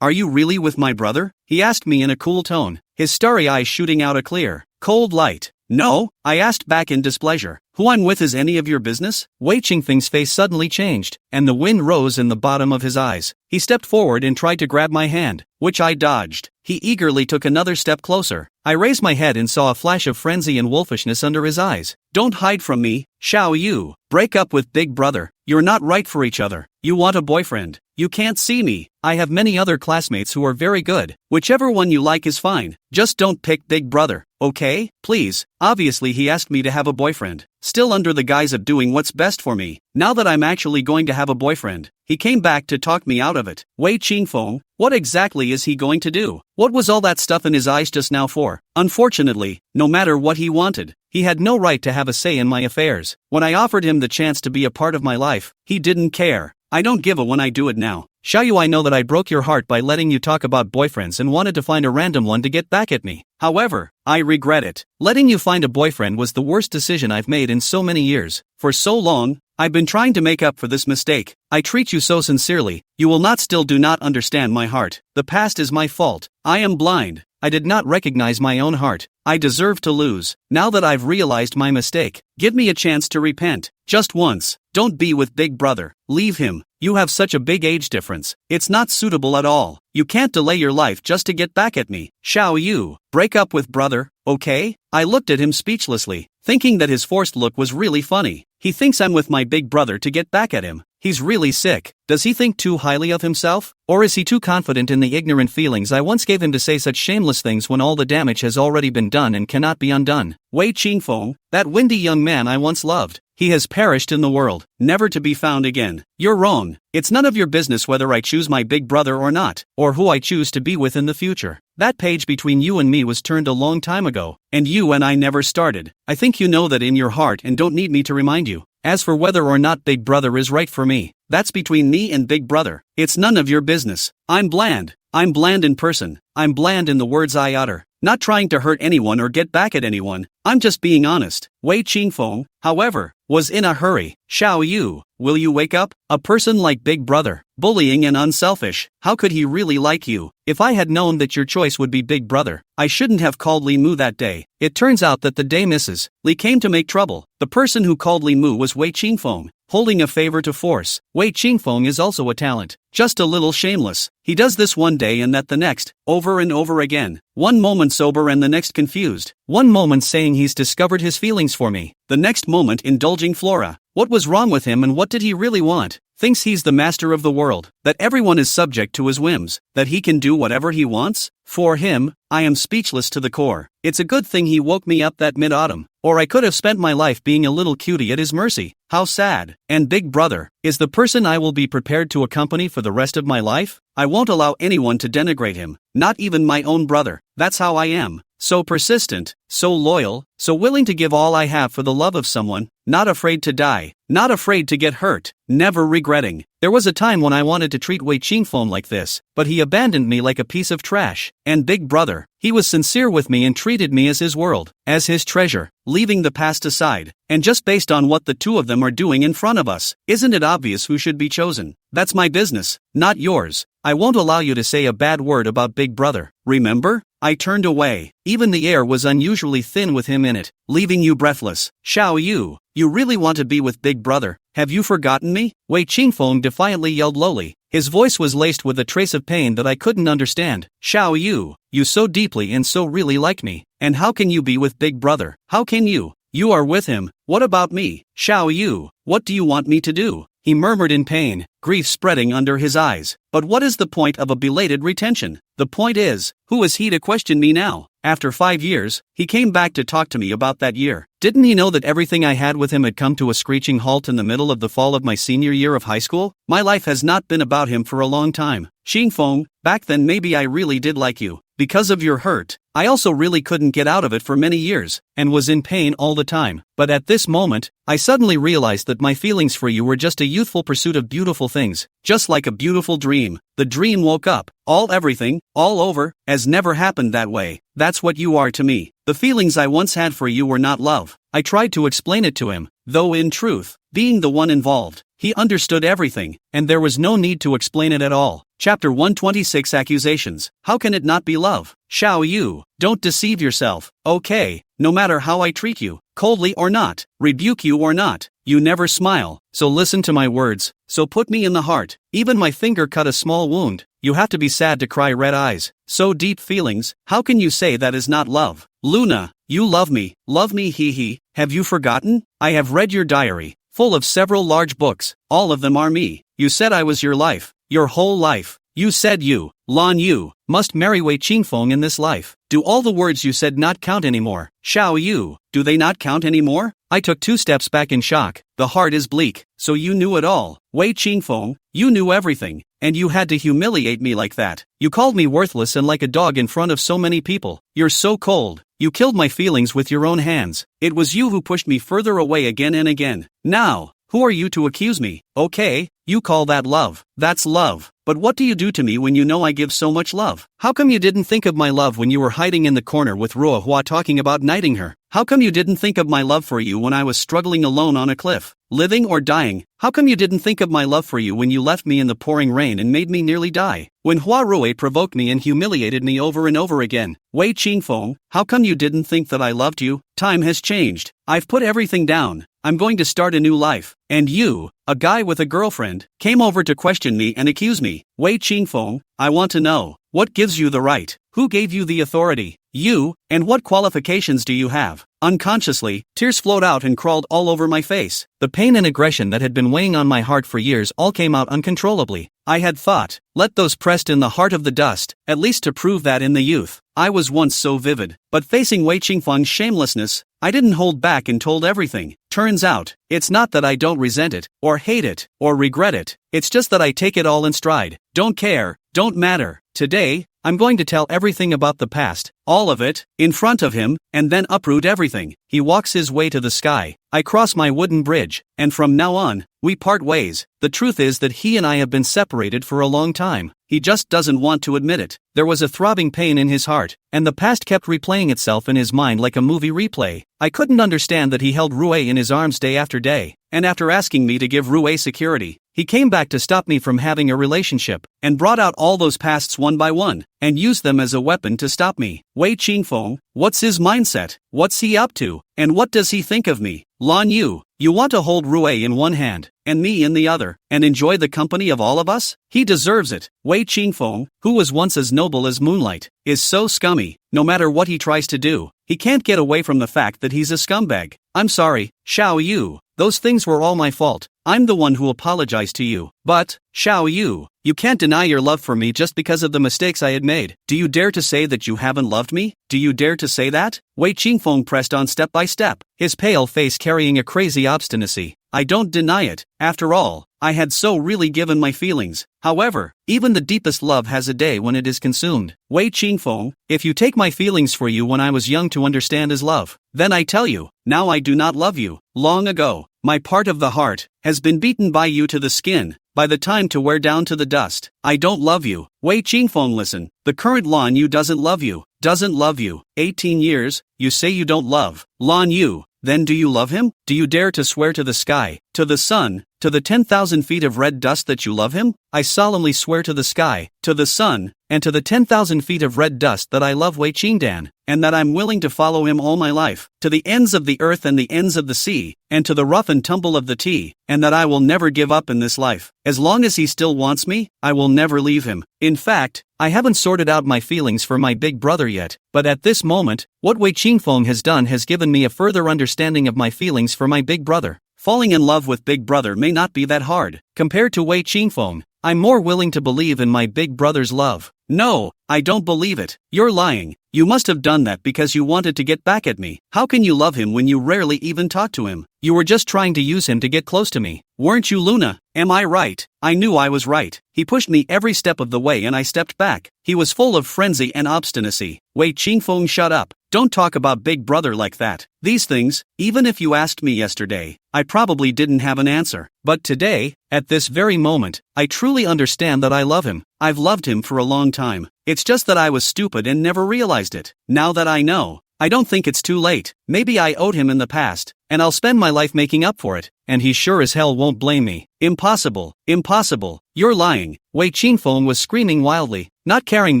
Are you really with my brother?" he asked me in a cool tone, his starry eyes shooting out a clear, cold light. "No," I asked back in displeasure. "Who I'm with is any of your business?" Wei Qingfeng's face suddenly changed, and the wind rose in the bottom of his eyes. He stepped forward and tried to grab my hand, which I dodged. He eagerly took another step closer. I raised my head and saw a flash of frenzy and wolfishness under his eyes. "Don't hide from me, Xiao Yu. Break up with Big Brother. You're not right for each other. You want a boyfriend. You can't see me. I have many other classmates who are very good. Whichever one you like is fine. Just don't pick Big Brother, okay? Please." Obviously he asked me to have a boyfriend, still under the guise of doing what's best for me. Now that I'm actually going to have a boyfriend, he came back to talk me out of it. Wei Qingfeng, what exactly is he going to do? What was all that stuff in his eyes just now for? Unfortunately, no matter what he wanted, he had no right to have a say in my affairs. When I offered him the chance to be a part of my life, he didn't care. I don't give a when I do it now. Xiaoyu, I know that I broke your heart by letting you talk about boyfriends and wanted to find a random one to get back at me. However, I regret it. Letting you find a boyfriend was the worst decision I've made in so many years. For so long, I've been trying to make up for this mistake. I treat you so sincerely. You will not still do not understand my heart. The past is my fault. I am blind. I did not recognize my own heart. I deserve to lose. Now that I've realized my mistake, give me a chance to repent. Just once. Don't be with big brother. Leave him. You have such a big age difference. It's not suitable at all. You can't delay your life just to get back at me. Shall you break up with brother, okay? I looked at him speechlessly, thinking that his forced look was really funny. He thinks I'm with my big brother to get back at him. He's really sick. Does he think too highly of himself? Or is he too confident in the ignorant feelings I once gave him to say such shameless things when all the damage has already been done and cannot be undone? Wei Qingfeng, that windy young man I once loved. He has perished in the world, never to be found again. You're wrong. It's none of your business whether I choose my big brother or not, or who I choose to be with in the future. That page between you and me was turned a long time ago, and you and I never started. I think you know that in your heart and don't need me to remind you. As for whether or not big brother is right for me, that's between me and big brother. It's none of your business. I'm bland. I'm bland in person. I'm bland in the words I utter. Not trying to hurt anyone or get back at anyone. I'm just being honest. Wei Qingfeng, however, was in a hurry. Shao Yu, will you wake up? A person like big brother, bullying and unselfish. How could he really like you? If I had known that your choice would be big brother, I shouldn't have called Li Mu that day. It turns out that the day Mrs. Li came to make trouble. The person who called Li Mu was Wei Qingfeng, holding a favor to force. Wei Qingfeng is also a talent, just a little shameless. He does this one day and that the next, over and over again. One moment sober and the next confused. One moment saying he's discovered his feelings for me. The next moment indulging Flora. What was wrong with him and what did he really want? Thinks he's the master of the world, that everyone is subject to his whims, that he can do whatever he wants? For him, I am speechless to the core. It's a good thing he woke me up that mid-autumn, or I could have spent my life being a little cutie at his mercy. How sad. And big brother is the person I will be prepared to accompany for the rest of my life? I won't allow anyone to denigrate him, not even my own brother. That's how I am. So persistent, so loyal, so willing to give all I have for the love of someone, not afraid to die, not afraid to get hurt, never regretting. There was a time when I wanted to treat Wei Qingfeng like this, but he abandoned me like a piece of trash. And big brother, he was sincere with me and treated me as his world, as his treasure, leaving the past aside. And just based on what the two of them are doing in front of us, isn't it obvious who should be chosen? That's my business, not yours. I won't allow you to say a bad word about big brother. Remember? I turned away. Even the air was unusually thin with him in it, leaving you breathless. Shao Yu, you really want to be with big brother? Have you forgotten me? Wei Qingfeng defiantly yelled lowly. His voice was laced with a trace of pain that I couldn't understand. Shao Yu, you so deeply and so really like me. And how can you be with big brother? How can you? You are with him. What about me? Shao Yu, what do you want me to do? He murmured in pain, grief spreading under his eyes. But what is the point of a belated retention? The point is, who is he to question me now? After 5 years, he came back to talk to me about that year. Didn't he know that everything I had with him had come to a screeching halt in the middle of the fall of my senior year of high school? My life has not been about him for a long time. Qingfeng, back then maybe I really did like you. Because of your hurt, I also really couldn't get out of it for many years, and was in pain all the time. But at this moment, I suddenly realized that my feelings for you were just a youthful pursuit of beautiful things, just like a beautiful dream. The dream woke up, everything, all over, as never happened that way. That's what you are to me. The feelings I once had for you were not love. I tried to explain it to him, though in truth, being the one involved, he understood everything, and there was no need to explain it at all. Chapter 126 Accusations. How can it not be love? Shao Yu, don't deceive yourself, okay? No matter how I treat you, coldly or not, rebuke you or not, you never smile. So listen to my words, so put me in the heart. Even my finger cut a small wound. You have to be sad to cry red eyes. So deep feelings, how can you say that is not love? Luna, you love me, hee hee. Have you forgotten? I have read your diary, full of several large books, all of them are me. You said I was your life, your whole life. You said you, Lan Yu, must marry Wei Qingfeng in this life. Do all the words you said not count anymore? Shao Yu, do they not count anymore? I took 2 steps back in shock. The heart is bleak. So you knew it all. Wei Qingfeng, you knew everything. And you had to humiliate me like that. You called me worthless and like a dog in front of so many people. You're so cold. You killed my feelings with your own hands. It was you who pushed me further away again and again. Now, who are you to accuse me? Okay, you call that love. That's love. But what do you do to me when you know I give so much love? How come you didn't think of my love when you were hiding in the corner with Ruo Hua talking about knighting her? How come you didn't think of my love for you when I was struggling alone on a cliff, living or dying? How come you didn't think of my love for you when you left me in the pouring rain and made me nearly die? When Hua Rui provoked me and humiliated me over and over again? Wei Qingfeng, how come you didn't think that I loved you? Time has changed. I've put everything down. I'm going to start a new life. And you, a guy with a girlfriend, came over to question me and accuse me. Wei Qingfeng, I want to know, what gives you the right? Who gave you the authority? You, and what qualifications do you have? Unconsciously, tears flowed out and crawled all over my face. The pain and aggression that had been weighing on my heart for years all came out uncontrollably. I had thought, let those pressed in the heart of the dust, at least to prove that in the youth, I was once so vivid. But facing Wei Qingfeng's shamelessness, I didn't hold back and told everything. Turns out, it's not that I don't resent it, or hate it, or regret it, it's just that I take it all in stride. Don't care, don't matter. Today, I'm going to tell everything about the past, all of it, in front of him, and then uproot everything. He walks his way to the sky, I cross my wooden bridge, and from now on, we part ways. The truth is that he and I have been separated for a long time. He just doesn't want to admit it. There was a throbbing pain in his heart, and the past kept replaying itself in his mind like a movie replay. I couldn't understand that he held Rue in his arms day after day, and after asking me to give Rue security, he came back to stop me from having a relationship, and brought out all those pasts one by one, and used them as a weapon to stop me. Wei Qingfeng, what's his mindset? What's he up to? And what does he think of me? Lan Yu, you want to hold Rue in one hand, and me in the other, and enjoy the company of all of us? He deserves it. Wei Qingfeng, who was once as noble as moonlight, is so scummy. No matter what he tries to do, he can't get away from the fact that he's a scumbag. I'm sorry, Xiao Yu. Those things were all my fault. I'm the one who apologized to you. But, Xiao Yu, you can't deny your love for me just because of the mistakes I had made. Do you dare to say that you haven't loved me? Do you dare to say that? Wei Qingfeng pressed on step by step, his pale face carrying a crazy obstinacy. I don't deny it. After all, I had so really given my feelings. However, even the deepest love has a day when it is consumed. Wei Qingfeng, if you take my feelings for you when I was young to understand as love, then I tell you, now I do not love you. Long ago, my part of the heart has been beaten by you to the skin, by the time to wear down to the dust. I don't love you. Wei Qingfeng, listen, the current Lan Yu doesn't love you. Doesn't love you. 18 years, you say you don't love Lan Yu. Then do you love him? Do you dare to swear to the sky, to the sun, to the 10,000 feet of red dust that you love him? I solemnly swear to the sky, to the sun, and to the 10,000 feet of red dust that I love Wei Qingdan, and that I'm willing to follow him all my life, to the ends of the earth and the ends of the sea, and to the rough and tumble of the tea, and that I will never give up in this life. As long as he still wants me, I will never leave him. In fact, I haven't sorted out my feelings for my big brother yet, but at this moment, what Wei Qingfeng has done has given me a further understanding of my feelings for my big brother. Falling in love with big brother may not be that hard. Compared to Wei Qingfeng, I'm more willing to believe in my big brother's love. No, I don't believe it. You're lying. You must have done that because you wanted to get back at me. How can you love him when you rarely even talk to him? You were just trying to use him to get close to me. Weren't you, Luna? Am I right? I knew I was right. He pushed me every step of the way and I stepped back. He was full of frenzy and obstinacy. Wei Qingfeng, shut up. Don't talk about big brother like that. These things, even if you asked me yesterday, I probably didn't have an answer. But today, at this very moment, I truly understand that I love him. I've loved him for a long time. It's just that I was stupid and never realized it. Now that I know, I don't think it's too late. Maybe I owed him in the past, and I'll spend my life making up for it, and he sure as hell won't blame me. Impossible, impossible, you're lying. Wei Qingfeng was screaming wildly, not caring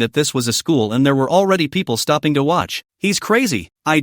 that this was a school and there were already people stopping to watch. He's crazy. I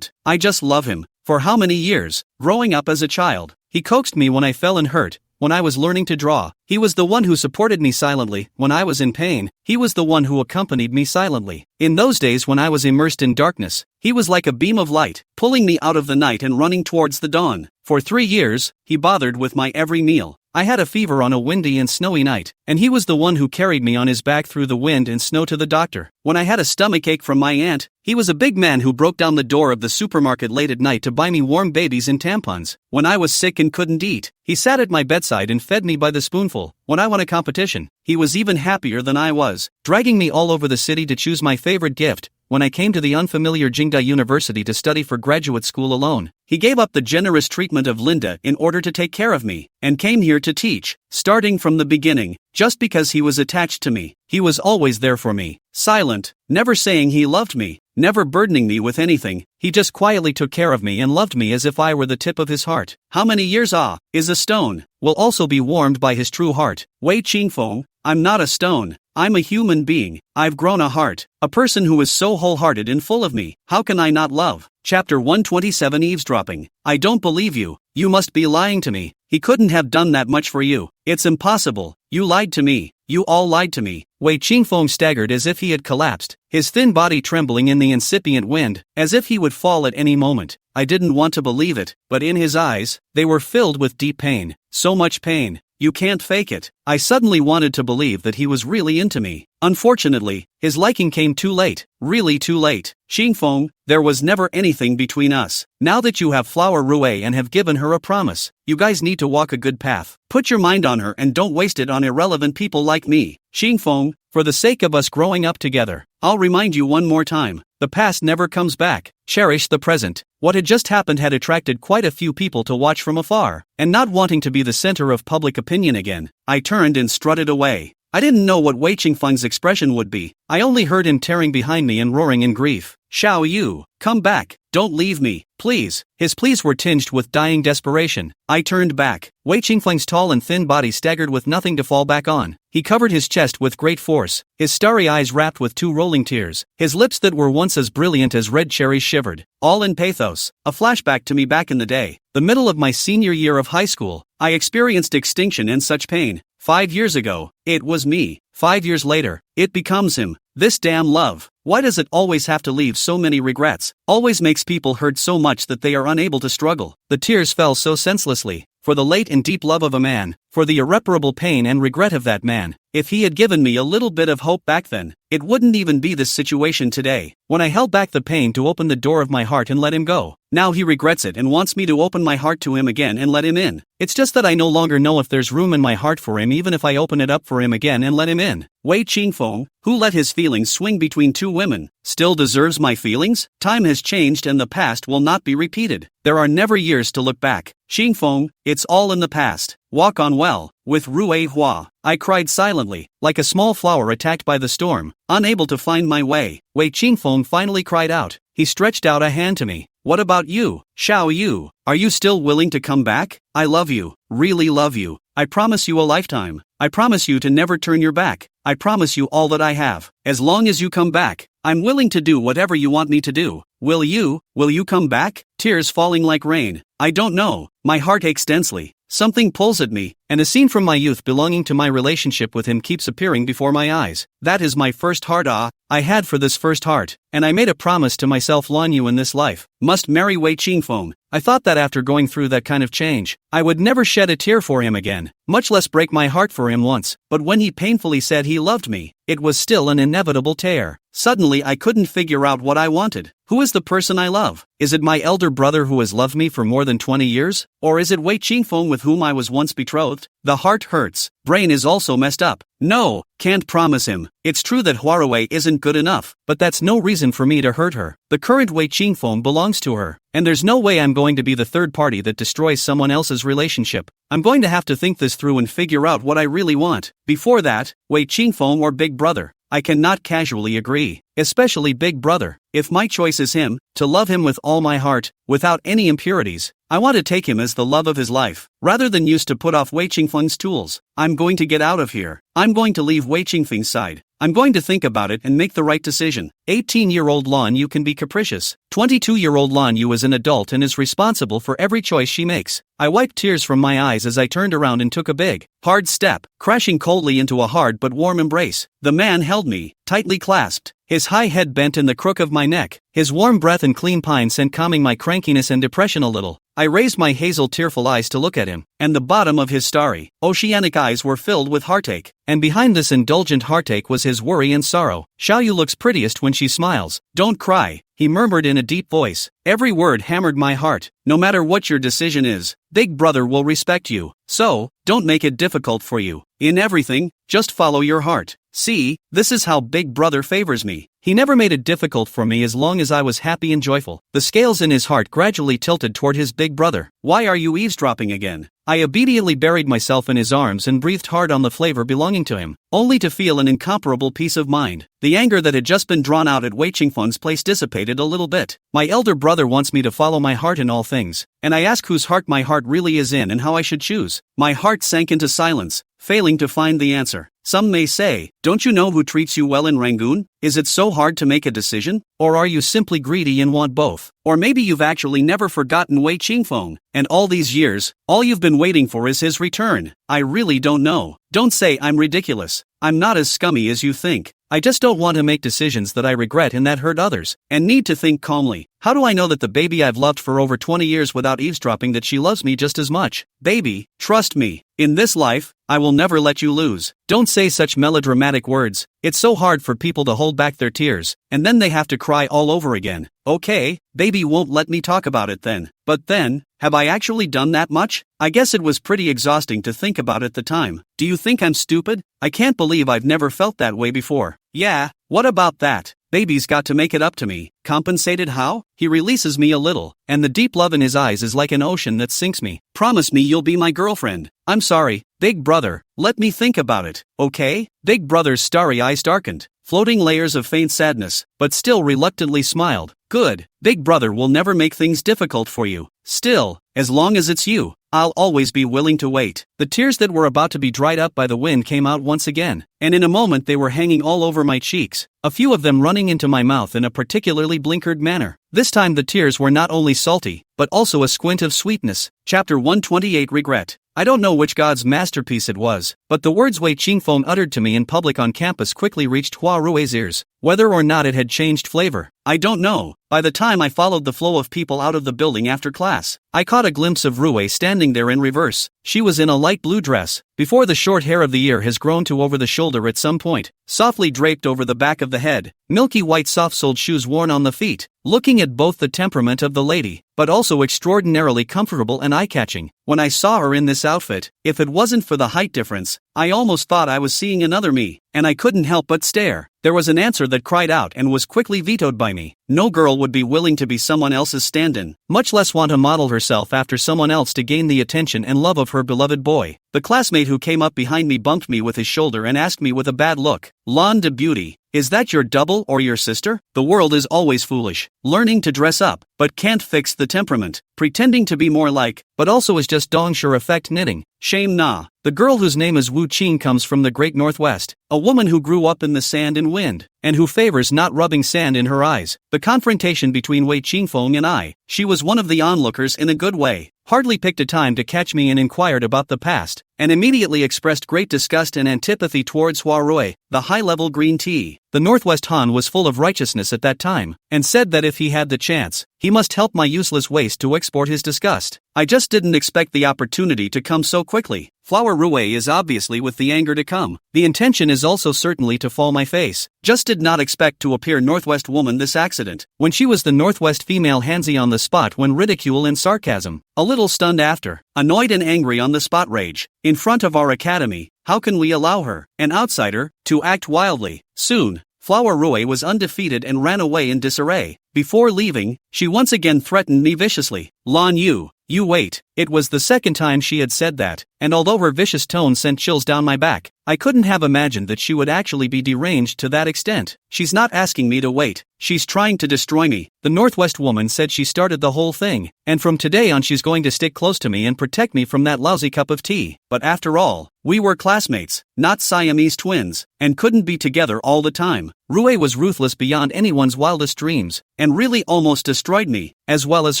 just love him. For how many years? Growing up as a child, he coaxed me when I fell and hurt. When I was learning to draw, he was the one who supported me silently. When I was in pain, he was the one who accompanied me silently. In those days when I was immersed in darkness, he was like a beam of light, pulling me out of the night and running towards the dawn. For 3 years, he bothered with my every meal. I had a fever on a windy and snowy night, and he was the one who carried me on his back through the wind and snow to the doctor. When I had a stomachache from my aunt, he was a big man who broke down the door of the supermarket late at night to buy me warm babies and tampons. When I was sick and couldn't eat, he sat at my bedside and fed me by the spoonful. When I won a competition, he was even happier than I was, dragging me all over the city to choose my favorite gift. When I came to the unfamiliar Jingda University to study for graduate school alone, he gave up the generous treatment of Linda in order to take care of me, and came here to teach, starting from the beginning, just because he was attached to me. He was always there for me, silent, never saying he loved me, never burdening me with anything. He just quietly took care of me and loved me as if I were the tip of his heart. How many years is a stone, will also be warmed by his true heart. Wei Qingfeng, I'm not a stone. I'm a human being. I've grown a heart, a person who is so wholehearted and full of me. How can I not love? Chapter 127 Eavesdropping. I don't believe you. You must be lying to me. He couldn't have done that much for you. It's impossible. You lied to me. You all lied to me. Wei Qingfeng staggered as if he had collapsed, his thin body trembling in the incipient wind, as if he would fall at any moment. I didn't want to believe it, but in his eyes, they were filled with deep pain. So much pain. You can't fake it. I suddenly wanted to believe that he was really into me. Unfortunately, his liking came too late, really too late. Qingfeng, there was never anything between us. Now that you have Flower Rue and have given her a promise, you guys need to walk a good path. Put your mind on her and don't waste it on irrelevant people like me. Qingfeng, for the sake of us growing up together, I'll remind you one more time. The past never comes back. Cherish the present. What had just happened had attracted quite a few people to watch from afar, and not wanting to be the center of public opinion again, I turned and strutted away. I didn't know what Wei Qingfeng's expression would be. I only heard him tearing behind me and roaring in grief. Xiao Yu, come back. Don't leave me, please. His pleas were tinged with dying desperation. I turned back. Wei Qingfeng's tall and thin body staggered with nothing to fall back on. He covered his chest with great force, his starry eyes wrapped with two rolling tears. His lips that were once as brilliant as red cherries shivered, all in pathos. A flashback to me back in the day, the middle of my senior year of high school. I experienced extinction and such pain. 5 years ago, it was me. 5 years later, it becomes him. This damn love. Why does it always have to leave so many regrets? Always makes people hurt so much that they are unable to struggle. The tears fell so senselessly. For the late and deep love of a man, for the irreparable pain and regret of that man. If he had given me a little bit of hope back then, it wouldn't even be this situation today. When I held back the pain to open the door of my heart and let him go, now he regrets it and wants me to open my heart to him again and let him in. It's just that I no longer know if there's room in my heart for him even if I open it up for him again and let him in. Wei Qingfeng, who let his feelings swing between two women, still deserves my feelings? Time has changed and the past will not be repeated. There are never years to look back. Qingfeng, it's all in the past. Walk on well. With Rue Hua, I cried silently, like a small flower attacked by the storm, unable to find my way. Wei Qingfeng finally cried out. He stretched out a hand to me. What about you, Xiao Yu? Are you still willing to come back? I love you, really love you. I promise you a lifetime. I promise you to never turn your back. I promise you all that I have. As long as you come back, I'm willing to do whatever you want me to do. Will you come back? Tears falling like rain. I don't know. My heart aches densely. Something pulls at me, and a scene from my youth belonging to my relationship with him keeps appearing before my eyes. That is my first heart. I had for this first heart, and I made a promise to myself Lan Yu in this life. Must marry Wei Qingfeng. I thought that after going through that kind of change, I would never shed a tear for him again, much less break my heart for him once. But when he painfully said he loved me, it was still an inevitable tear. Suddenly I couldn't figure out what I wanted. Who is the person I love? Is it my elder brother who has loved me for more than 20 years? Or is it Wei Qingfeng with whom I was once betrothed? The heart hurts. Brain is also messed up. No, can't promise him. It's true that Huarui isn't good enough, but that's no reason for me to hurt her. The current Wei Qingfeng belongs to her, and there's no way I'm going to be the third party that destroys someone else's relationship. I'm going to have to think this through and figure out what I really want. Before that, Wei Qingfeng or Big Brother, I cannot casually agree, especially Big Brother. If my choice is him, to love him with all my heart, without any impurities, I want to take him as the love of his life, rather than use to put off Wei Qingfeng's tools. I'm going to get out of here. I'm going to leave Wei Qingfeng's side. I'm going to think about it and make the right decision. 18-year-old Lan Yu can be capricious. 22-year-old Lan Yu is an adult and is responsible for every choice she makes. I wiped tears from my eyes as I turned around and took a big, hard step, crashing coldly into a hard but warm embrace. The man held me, tightly clasped, his high head bent in the crook of my neck. His warm breath and clean pine scent calming my crankiness and depression a little. I raised my hazel tearful eyes to look at him, and the bottom of his starry, oceanic eyes were filled with heartache. And behind this indulgent heartache was his worry and sorrow. Xiao Yu looks prettiest when she smiles. Don't cry, he murmured in a deep voice. Every word hammered my heart. No matter what your decision is, Big Brother will respect you. So, don't make it difficult for you. In everything, just follow your heart. See, this is how Big Brother favors me. He never made it difficult for me as long as I was happy and joyful. The scales in his heart gradually tilted toward his big brother. Why are you eavesdropping again? I obediently buried myself in his arms and breathed hard on the flavor belonging to him, only to feel an incomparable peace of mind. The anger that had just been drawn out at Wei Qingfeng's place dissipated a little bit. My elder brother wants me to follow my heart in all things, and I ask whose heart my heart really is in and how I should choose. My heart sank into silence, failing to find the answer. Some may say, don't you know who treats you well in Rangoon? Is it so hard to make a decision? Or are you simply greedy and want both? Or maybe you've actually never forgotten Wei Qingfeng, and all these years, all you've been waiting for is his return. I really don't know. Don't say I'm ridiculous. I'm not as scummy as you think. I just don't want to make decisions that I regret and that hurt others, and need to think calmly. How do I know that the baby I've loved for over 20 years without eavesdropping that she loves me just as much? Baby, trust me. In this life, I will never let you lose. Don't say such melodramatic words. It's so hard for people to hold back their tears, and then they have to cry all over again. Okay, baby won't let me talk about it then. But then, have I actually done that much? I guess it was pretty exhausting to think about at the time. Do you think I'm stupid? I can't believe I've never felt that way before. Yeah, what about that? Baby's got to make it up to me. Compensated how? He releases me a little, and the deep love in his eyes is like an ocean that sinks me. Promise me you'll be my girlfriend. I'm sorry, big brother, let me think about it, okay? Big brother's starry eyes darkened, floating layers of faint sadness, but still reluctantly smiled. Good, big brother will never make things difficult for you. Still, as long as it's you, I'll always be willing to wait. The tears that were about to be dried up by the wind came out once again, and in a moment they were hanging all over my cheeks, a few of them running into my mouth in a particularly blinkered manner. This time the tears were not only salty, but also a squint of sweetness. Chapter 128 Regret. I don't know which god's masterpiece it was, but the words Wei Qingfeng uttered to me in public on campus quickly reached Hua Rui's ears. Whether or not it had changed flavor, I don't know. By the time I followed the flow of people out of the building after class, I caught a glimpse of Rui standing there in reverse. She was in a light blue dress, before the short hair of the ear has grown to over the shoulder at some point, softly draped over the back of the head, milky white soft-soled shoes worn on the feet, looking at both the temperament of the lady, but also extraordinarily comfortable and eye-catching. When I saw her in this outfit, if it wasn't for the height difference, I almost thought I was seeing another me, and I couldn't help but stare. There was an answer that cried out and was quickly vetoed by me. No girl would be willing to be someone else's stand-in, much less want to model herself after someone else to gain the attention and love of her beloved boy. The classmate who came up behind me bumped me with his shoulder and asked me with a bad look, "Lawn de beauty, is that your double or your sister?" The world is always foolish, learning to dress up, but can't fix the temperament, pretending to be more like, but also is just dong sure effect knitting. Shame nah. The girl whose name is Wu Qing comes from the great northwest, a woman who grew up in the sand and wind, and who favors not rubbing sand in her eyes. The confrontation between Wei Qingfeng and I, she was one of the onlookers in a good way, hardly picked a time to catch me and inquired about the past, and immediately expressed great disgust and antipathy towards Hua Rui, the high-level green tea. The Northwest Han was full of righteousness at that time, and said that if he had the chance, he must help my useless waste to export his disgust. I just didn't expect the opportunity to come so quickly. Flower Rui is obviously with the anger to come. The intention is also certainly to fall my face. Just did not expect to appear Northwest woman this accident, when she was the Northwest female handsy on the spot when ridicule and sarcasm. A little stunned after, annoyed and angry on the spot rage. In front of our academy, how can we allow her, an outsider, to act wildly? Soon, Flower Rui was undefeated and ran away in disarray. Before leaving, she once again threatened me viciously. "Lan Yu, you wait." It was the second time she had said that, and although her vicious tone sent chills down my back, I couldn't have imagined that she would actually be deranged to that extent. She's not asking me to wait, she's trying to destroy me. The Northwest woman said she started the whole thing, and from today on she's going to stick close to me and protect me from that lousy cup of tea. But after all, we were classmates, not Siamese twins, and couldn't be together all the time. Rui was ruthless beyond anyone's wildest dreams, and really almost destroyed me, as well as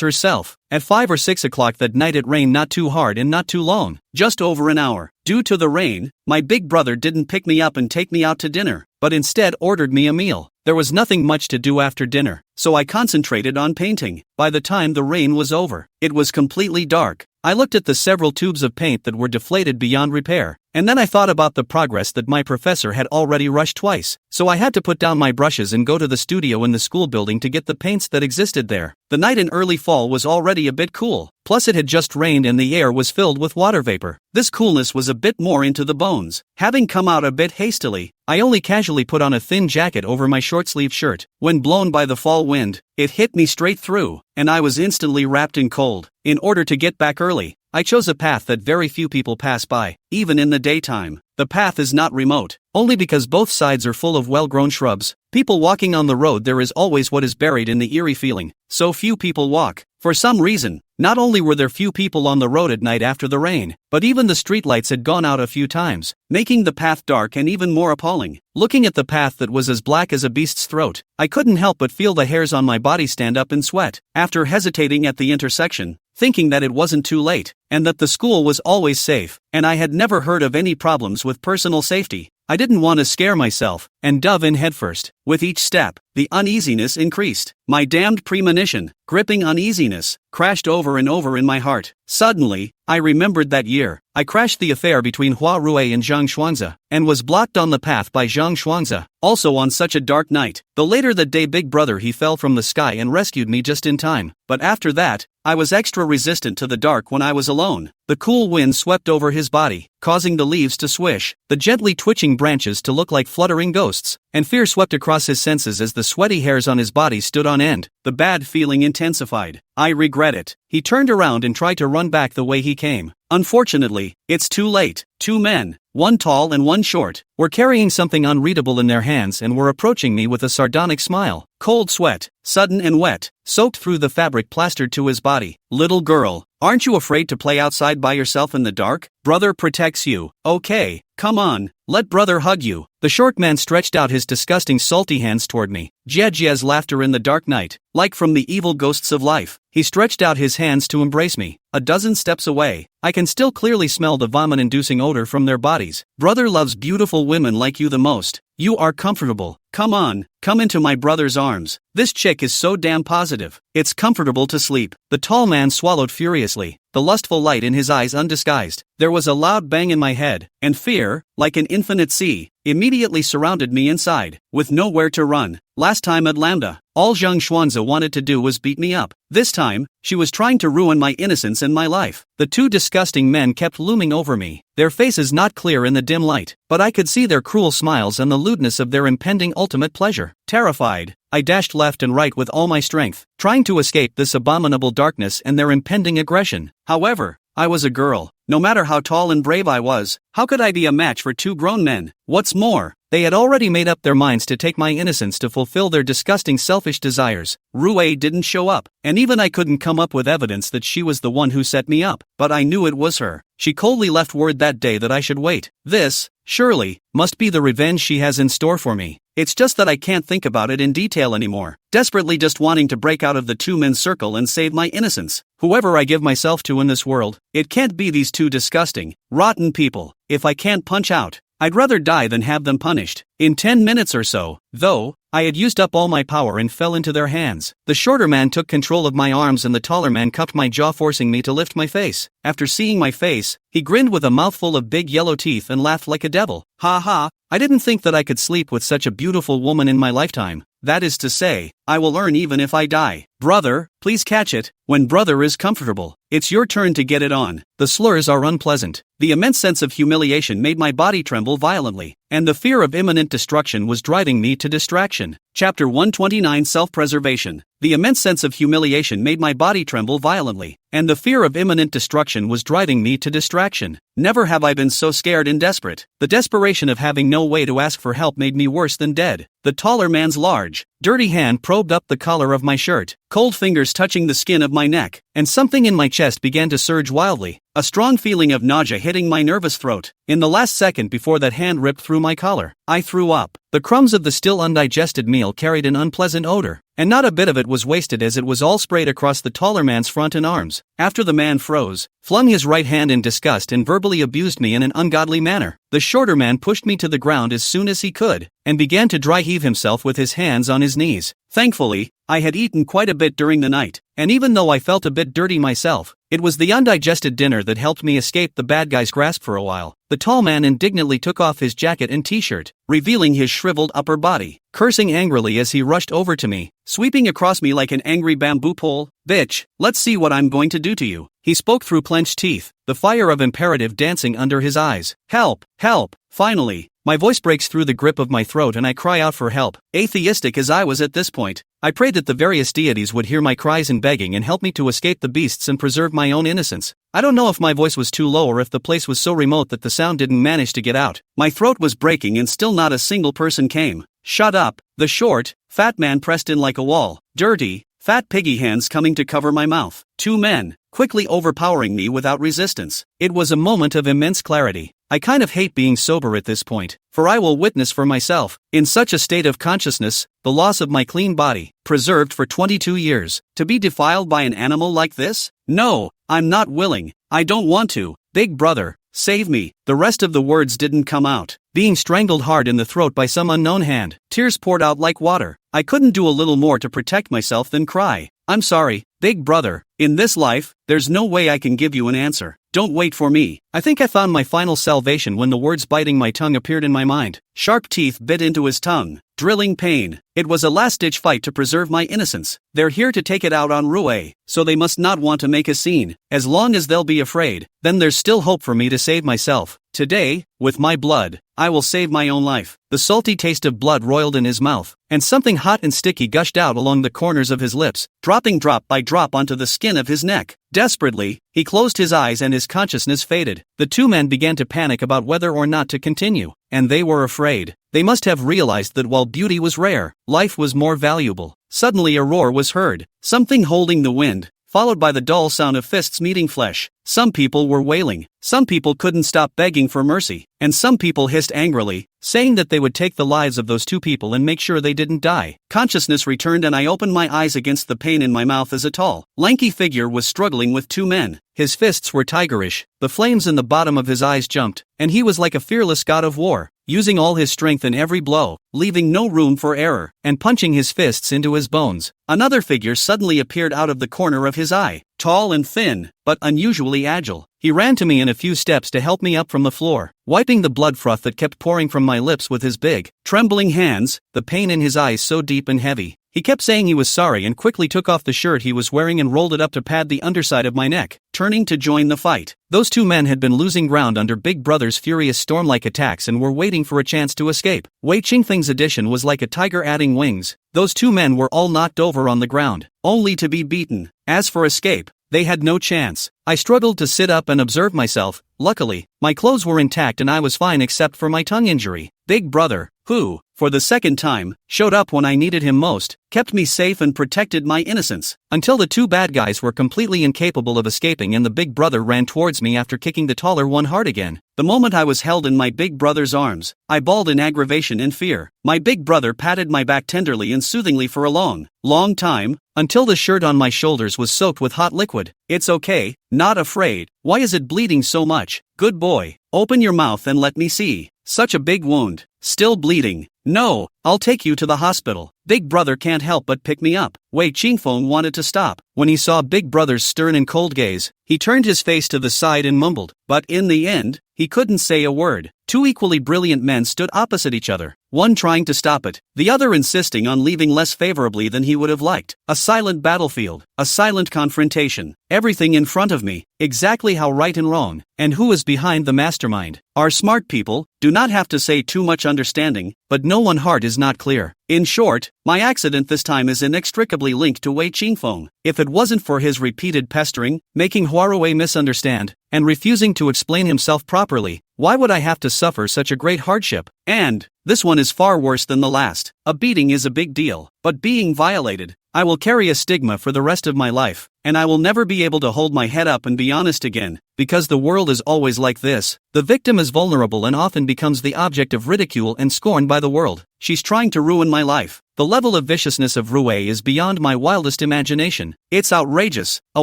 herself. At 5 or 6 o'clock that night it rained not too hard and not too long, just over an hour. Due to the rain, my big brother didn't pick me up and take me out to dinner, but instead ordered me a meal. There was nothing much to do after dinner, so I concentrated on painting. By the time the rain was over, it was completely dark. I looked at the several tubes of paint that were deflated beyond repair, and then I thought about the progress that my professor had already rushed twice, so I had to put down my brushes and go to the studio in the school building to get the paints that existed there. The night in early fall was already a bit cool, plus it had just rained and the air was filled with water vapor. This coolness was a bit more into the bones. Having come out a bit hastily, I only casually put on a thin jacket over my short-sleeved shirt. When blown by the fall wind, it hit me straight through, and I was instantly wrapped in cold. In order to get back early, I chose a path that very few people pass by, even in the daytime. The path is not remote, only because both sides are full of well-grown shrubs. People walking on the road, there is always what is buried in the eerie feeling. So few people walk. For some reason, Not only were there few people on the road at night after the rain, but even the streetlights had gone out a few times, making the path dark and even more appalling. Looking at the path that was as black as a beast's throat, I couldn't help but feel the hairs on my body stand up in sweat. After hesitating at the intersection, thinking that it wasn't too late, and that the school was always safe, and I had never heard of any problems with personal safety, I didn't want to scare myself, and dove in headfirst. With each step, the uneasiness increased. My damned premonition, gripping uneasiness, crashed over and over in my heart. Suddenly, I remembered that year. I crashed the affair between Hua Rui and Zhang Xuanze, and was blocked on the path by Zhang Xuanze, also on such a dark night. The later that day big brother he fell from the sky and rescued me just in time, but after that, I was extra resistant to the dark when I was alone. The cool wind swept over his body, causing the leaves to swish, the gently twitching branches to look like fluttering ghosts, and fear swept across his senses as the sweaty hairs on his body stood on end. The bad feeling intensified. I regret it. He turned around and tried to run back the way he came. Unfortunately, it's too late. Two men, one tall and one short, were carrying something unreadable in their hands and were approaching me with a sardonic smile. Cold sweat, sudden and wet, soaked through the fabric plastered to his body. Little girl, aren't you afraid to play outside by yourself in the dark? Brother protects you. Okay, come on, let brother hug you. The short man stretched out his disgusting salty hands toward me. Jie's laughter in the dark night, like from the evil ghosts of life. He stretched out his hands to embrace me. A dozen steps away, I can still clearly smell the vomit-inducing odor from their bodies. Brother loves beautiful women like you the most. You are comfortable. Come on, come into my brother's arms. This chick is so damn positive. It's comfortable to sleep. The tall man swallowed furiously, the lustful light in his eyes undisguised. There was a loud bang in my head, and fear, like an infinite sea, immediately surrounded me inside, with nowhere to run. Last time at Lambda, all Zhang Xuanze wanted to do was beat me up. This time, she was trying to ruin my innocence and my life. The two disgusting men kept looming over me, their faces not clear in the dim light, but I could see their cruel smiles and the lewdness of their impending ultimate pleasure. Terrified, I dashed left and right with all my strength, trying to escape this abominable darkness and their impending aggression. However, I was a girl. No matter how tall and brave I was, how could I be a match for two grown men? What's more, they had already made up their minds to take my innocence to fulfill their disgusting selfish desires. Rui didn't show up, and even I couldn't come up with evidence that she was the one who set me up, but I knew it was her. She coldly left word that day that I should wait. This, surely, must be the revenge she has in store for me. It's just that I can't think about it in detail anymore, desperately just wanting to break out of the two men's circle and save my innocence. Whoever I give myself to in this world, it can't be these two disgusting, rotten people. If I can't punch out, I'd rather die than have them punished. In 10 minutes or so, though, I had used up all my power and fell into their hands. The shorter man took control of my arms and the taller man cupped my jaw, forcing me to lift my face. After seeing my face, he grinned with a mouthful of big yellow teeth and laughed like a devil. Ha ha, I didn't think that I could sleep with such a beautiful woman in my lifetime. That is to say, I will earn even if I die. Brother, please catch it. When brother is comfortable, it's your turn to get it on. The slurs are unpleasant. The immense sense of humiliation made my body tremble violently, and the fear of imminent destruction was driving me to distraction. Chapter 129 Self-Preservation. The immense sense of humiliation made my body tremble violently, and the fear of imminent destruction was driving me to distraction. Never have I been so scared and desperate. The desperation of having no way to ask for help made me worse than dead. The taller man's large, dirty hand probed up the collar of my shirt, cold fingers touching the skin of my neck, and something in my chest began to surge wildly. A strong feeling of nausea hitting my nervous throat. In the last second before that hand ripped through my collar, I threw up. The crumbs of the still undigested meal carried an unpleasant odor, and not a bit of it was wasted as it was all sprayed across the taller man's front and arms. After the man froze, flung his right hand in disgust and verbally abused me in an ungodly manner, the shorter man pushed me to the ground as soon as he could, and began to dry heave himself with his hands on his knees. Thankfully, I had eaten quite a bit during the night, and even though I felt a bit dirty myself, it was the undigested dinner that helped me escape the bad guy's grasp for a while. The tall man indignantly took off his jacket and t-shirt, revealing his shriveled upper body, cursing angrily as he rushed over to me, sweeping across me like an angry bamboo pole. Bitch, let's see what I'm going to do to you. He spoke through clenched teeth, the fire of imperative dancing under his eyes. Help, help, finally. My voice breaks through the grip of my throat and I cry out for help. Atheistic as I was at this point, I prayed that the various deities would hear my cries and begging and help me to escape the beasts and preserve my own innocence. I don't know if my voice was too low or if the place was so remote that the sound didn't manage to get out. My throat was breaking and still not a single person came. Shut up. The short, fat man pressed in like a wall. Dirty, fat piggy hands coming to cover my mouth. 2 men, quickly overpowering me without resistance. It was a moment of immense clarity. I kind of hate being sober at this point, for I will witness for myself, in such a state of consciousness, the loss of my clean body, preserved for 22 years, to be defiled by an animal like this? No, I'm not willing. I don't want to. Big brother, save me. The rest of the words didn't come out. Being strangled hard in the throat by some unknown hand. Tears poured out like water. I couldn't do a little more to protect myself than cry. I'm sorry, big brother. In this life, there's no way I can give you an answer. Don't wait for me. I think I found my final salvation when the words biting my tongue appeared in my mind. Sharp teeth bit into his tongue. Drilling pain. It was a last-ditch fight to preserve my innocence. They're here to take it out on Rue, so they must not want to make a scene. As long as they'll be afraid, then there's still hope for me to save myself. Today, with my blood, I will save my own life. The salty taste of blood roiled in his mouth, and something hot and sticky gushed out along the corners of his lips, dropping drop by drop onto the skin of his neck. Desperately, he closed his eyes and his consciousness faded. The 2 men began to panic about whether or not to continue, and they were afraid. They must have realized that while beauty was rare, life was more valuable. Suddenly a roar was heard, something holding the wind, followed by the dull sound of fists meeting flesh. Some people were wailing, some people couldn't stop begging for mercy, and some people hissed angrily, saying that they would take the lives of those 2 people and make sure they didn't die. Consciousness returned and I opened my eyes against the pain in my mouth as a tall, lanky figure was struggling with 2 men. His fists were tigerish, the flames in the bottom of his eyes jumped, and he was like a fearless god of war, using all his strength in every blow, leaving no room for error, and punching his fists into his bones. Another figure suddenly appeared out of the corner of his eye, tall and thin, but unusually agile. He ran to me in a few steps to help me up from the floor, wiping the blood froth that kept pouring from my lips with his big, trembling hands, the pain in his eyes so deep and heavy. He kept saying he was sorry and quickly took off the shirt he was wearing and rolled it up to pad the underside of my neck, turning to join the fight. Those 2 men had been losing ground under Big Brother's furious storm-like attacks and were waiting for a chance to escape. Wei Qingfeng's addition was like a tiger adding wings. Those 2 men were all knocked over on the ground, only to be beaten. As for escape, they had no chance. I struggled to sit up and observe myself. Luckily, my clothes were intact and I was fine except for my tongue injury. Big Brother, who, for the second time, showed up when I needed him most, kept me safe and protected my innocence, until the 2 bad guys were completely incapable of escaping and the Big Brother ran towards me after kicking the taller one hard again. The moment I was held in my Big Brother's arms, I bawled in aggravation and fear. My Big Brother patted my back tenderly and soothingly for a long time, until the shirt on my shoulders was soaked with hot liquid. It's okay, not afraid. Why is it bleeding so much? Good boy, open your mouth and let me see. Such a big wound. Still bleeding. No, I'll take you to the hospital. Big Brother can't help but pick me up. Wei Qingfeng wanted to stop. When he saw Big Brother's stern and cold gaze, he turned his face to the side and mumbled. But in the end, he couldn't say a word. 2 equally brilliant men stood opposite each other, one trying to stop it, the other insisting on leaving less favorably than he would have liked. A silent battlefield, a silent confrontation, everything in front of me, exactly how right and wrong, and who is behind the mastermind. Our smart people do not have to say too much understanding, but no one heart is not clear. In short, my accident this time is inextricably linked to Wei Qingfeng. If it wasn't for his repeated pestering, making Huarui misunderstand, and refusing to explain himself properly, why would I have to suffer such a great hardship? And this one is far worse than the last. A beating is a big deal, but being violated, I will carry a stigma for the rest of my life, and I will never be able to hold my head up and be honest again, because the world is always like this. The victim is vulnerable and often becomes the object of ridicule and scorn by the world. She's trying to ruin my life. The level of viciousness of Rue is beyond my wildest imagination. It's outrageous. A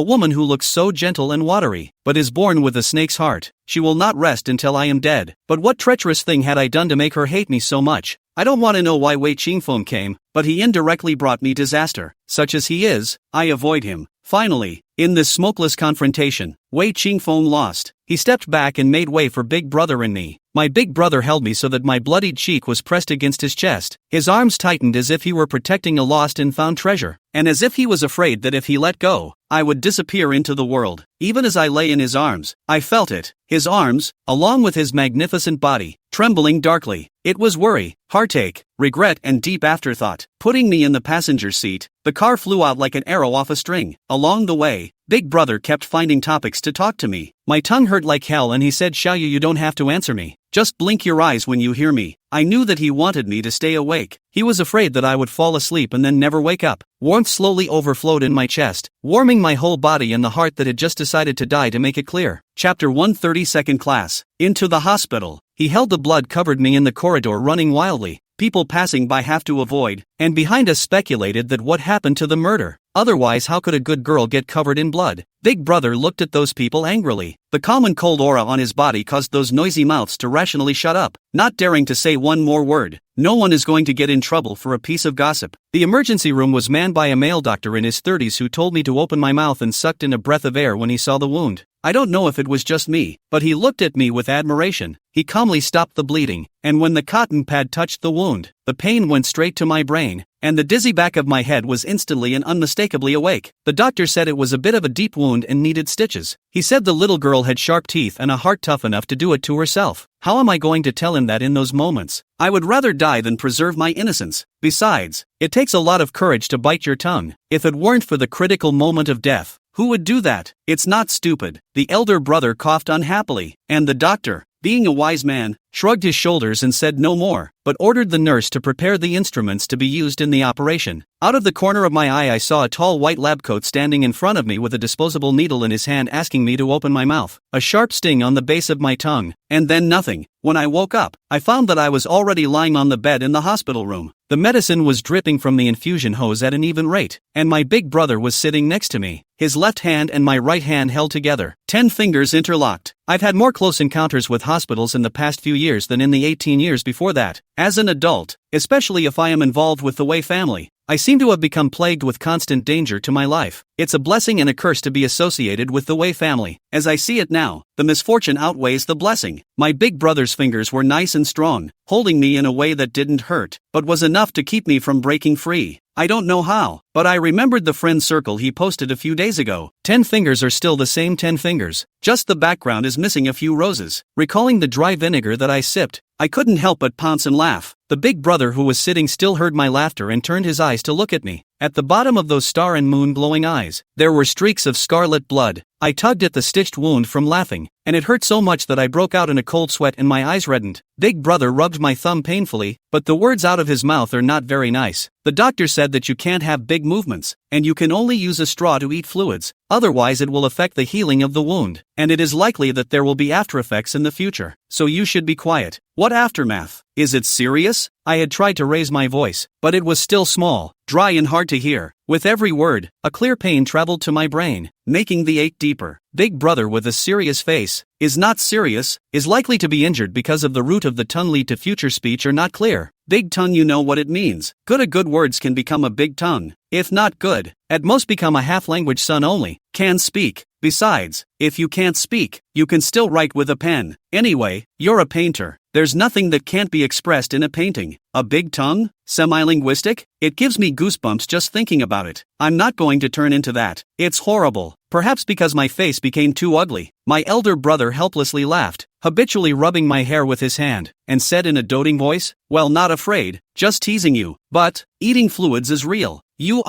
woman who looks so gentle and watery, but is born with a snake's heart. She will not rest until I am dead. But what treacherous thing had I done to make her hate me so much? I don't want to know why Wei Qingfeng came, but he indirectly brought me disaster. Such as he is, I avoid him. Finally, in this smokeless confrontation, Wei Qingfeng lost. He stepped back and made way for Big Brother and me. My Big Brother held me so that my bloodied cheek was pressed against his chest. His arms tightened as if he were protecting a lost and found treasure, and as if he was afraid that if he let go, I would disappear into the world. Even as I lay in his arms, I felt it. His arms, along with his magnificent body, trembling darkly. It was worry, heartache, regret, and deep afterthought. Putting me in the passenger seat, the car flew out like an arrow off a string. Along the way, Big Brother kept finding topics to talk to me. My tongue hurt like hell and he said, "Xiaoyu, you don't have to answer me. Just blink your eyes when you hear me." I knew that he wanted me to stay awake. He was afraid that I would fall asleep and then never wake up. Warmth slowly overflowed in my chest, warming my whole body and the heart that had just decided to die to make it clear. Chapter 132nd Class. Into the hospital. He held the blood-covered me in the corridor, running wildly. People passing by have to avoid, and behind us speculated that what happened to the murder. Otherwise, how could a good girl get covered in blood? Big Brother looked at those people angrily. The calm and cold aura on his body caused those noisy mouths to rationally shut up, not daring to say one more word. No one is going to get in trouble for a piece of gossip. The emergency room was manned by a male doctor in his 30s who told me to open my mouth and sucked in a breath of air when he saw the wound. I don't know if it was just me, but he looked at me with admiration. He calmly stopped the bleeding, and when the cotton pad touched the wound, the pain went straight to my brain, and the dizzy back of my head was instantly and unmistakably awake. The doctor said it was a bit of a deep wound and needed stitches. He said the little girl had sharp teeth and a heart tough enough to do it to herself. How am I going to tell him that in those moments? I would rather die than preserve my innocence. Besides, it takes a lot of courage to bite your tongue. If it weren't for the critical moment of death, who would do that? It's not stupid. The elder brother coughed unhappily, and the doctor, being a wise man, shrugged his shoulders and said no more, but ordered the nurse to prepare the instruments to be used in the operation. Out of the corner of my eye I saw a tall white lab coat standing in front of me with a disposable needle in his hand asking me to open my mouth. A sharp sting on the base of my tongue, and then nothing. When I woke up, I found that I was already lying on the bed in the hospital room. The medicine was dripping from the infusion hose at an even rate, and my big brother was sitting next to me, his left hand and my right hand held together, 10 fingers interlocked. I've had more close encounters with hospitals in the past few years than in the 18 years before that. As an adult, especially if I am involved with the Wei family, I seem to have become plagued with constant danger to my life. It's a blessing and a curse to be associated with the Wei family. As I see it now, the misfortune outweighs the blessing. My big brother's fingers were nice and strong, holding me in a way that didn't hurt, but was enough to keep me from breaking free. I don't know how, but I remembered the friend circle he posted a few days ago. 10 fingers are still the same 10 fingers, just the background is missing a few roses. Recalling the dry vinegar that I sipped, I couldn't help but pounce and laugh. The big brother who was sitting still heard my laughter and turned his eyes to look at me. At the bottom of those star and moon glowing eyes, there were streaks of scarlet blood. I tugged at the stitched wound from laughing, and it hurt so much that I broke out in a cold sweat and my eyes reddened. Big brother rubbed my thumb painfully, but the words out of his mouth are not very nice. The doctor said that you can't have big movements, and you can only use a straw to eat fluids, otherwise it will affect the healing of the wound, and it is likely that there will be after effects in the future, so you should be quiet. What aftermath? Is it serious? I had tried to raise my voice, but it was still small, dry and hard to hear. With every word, a clear pain traveled to my brain, making the ache deeper. Big brother with a serious face, is not serious, is likely to be injured because of the root of the tongue lead to future speech are not clear. Big tongue, you know what it means. Good words can become a big tongue. If not good, at most become a half-language son only, can speak. Besides, if you can't speak, you can still write with a pen. Anyway, you're a painter. There's nothing that can't be expressed in a painting. A big tongue? Semi-linguistic? It gives me goosebumps just thinking about it. I'm not going to turn into that. It's horrible. Perhaps because my face became too ugly. My elder brother helplessly laughed, habitually rubbing my hair with his hand, and said in a doting voice, "Well, not afraid, just teasing you. But, eating fluids is real. You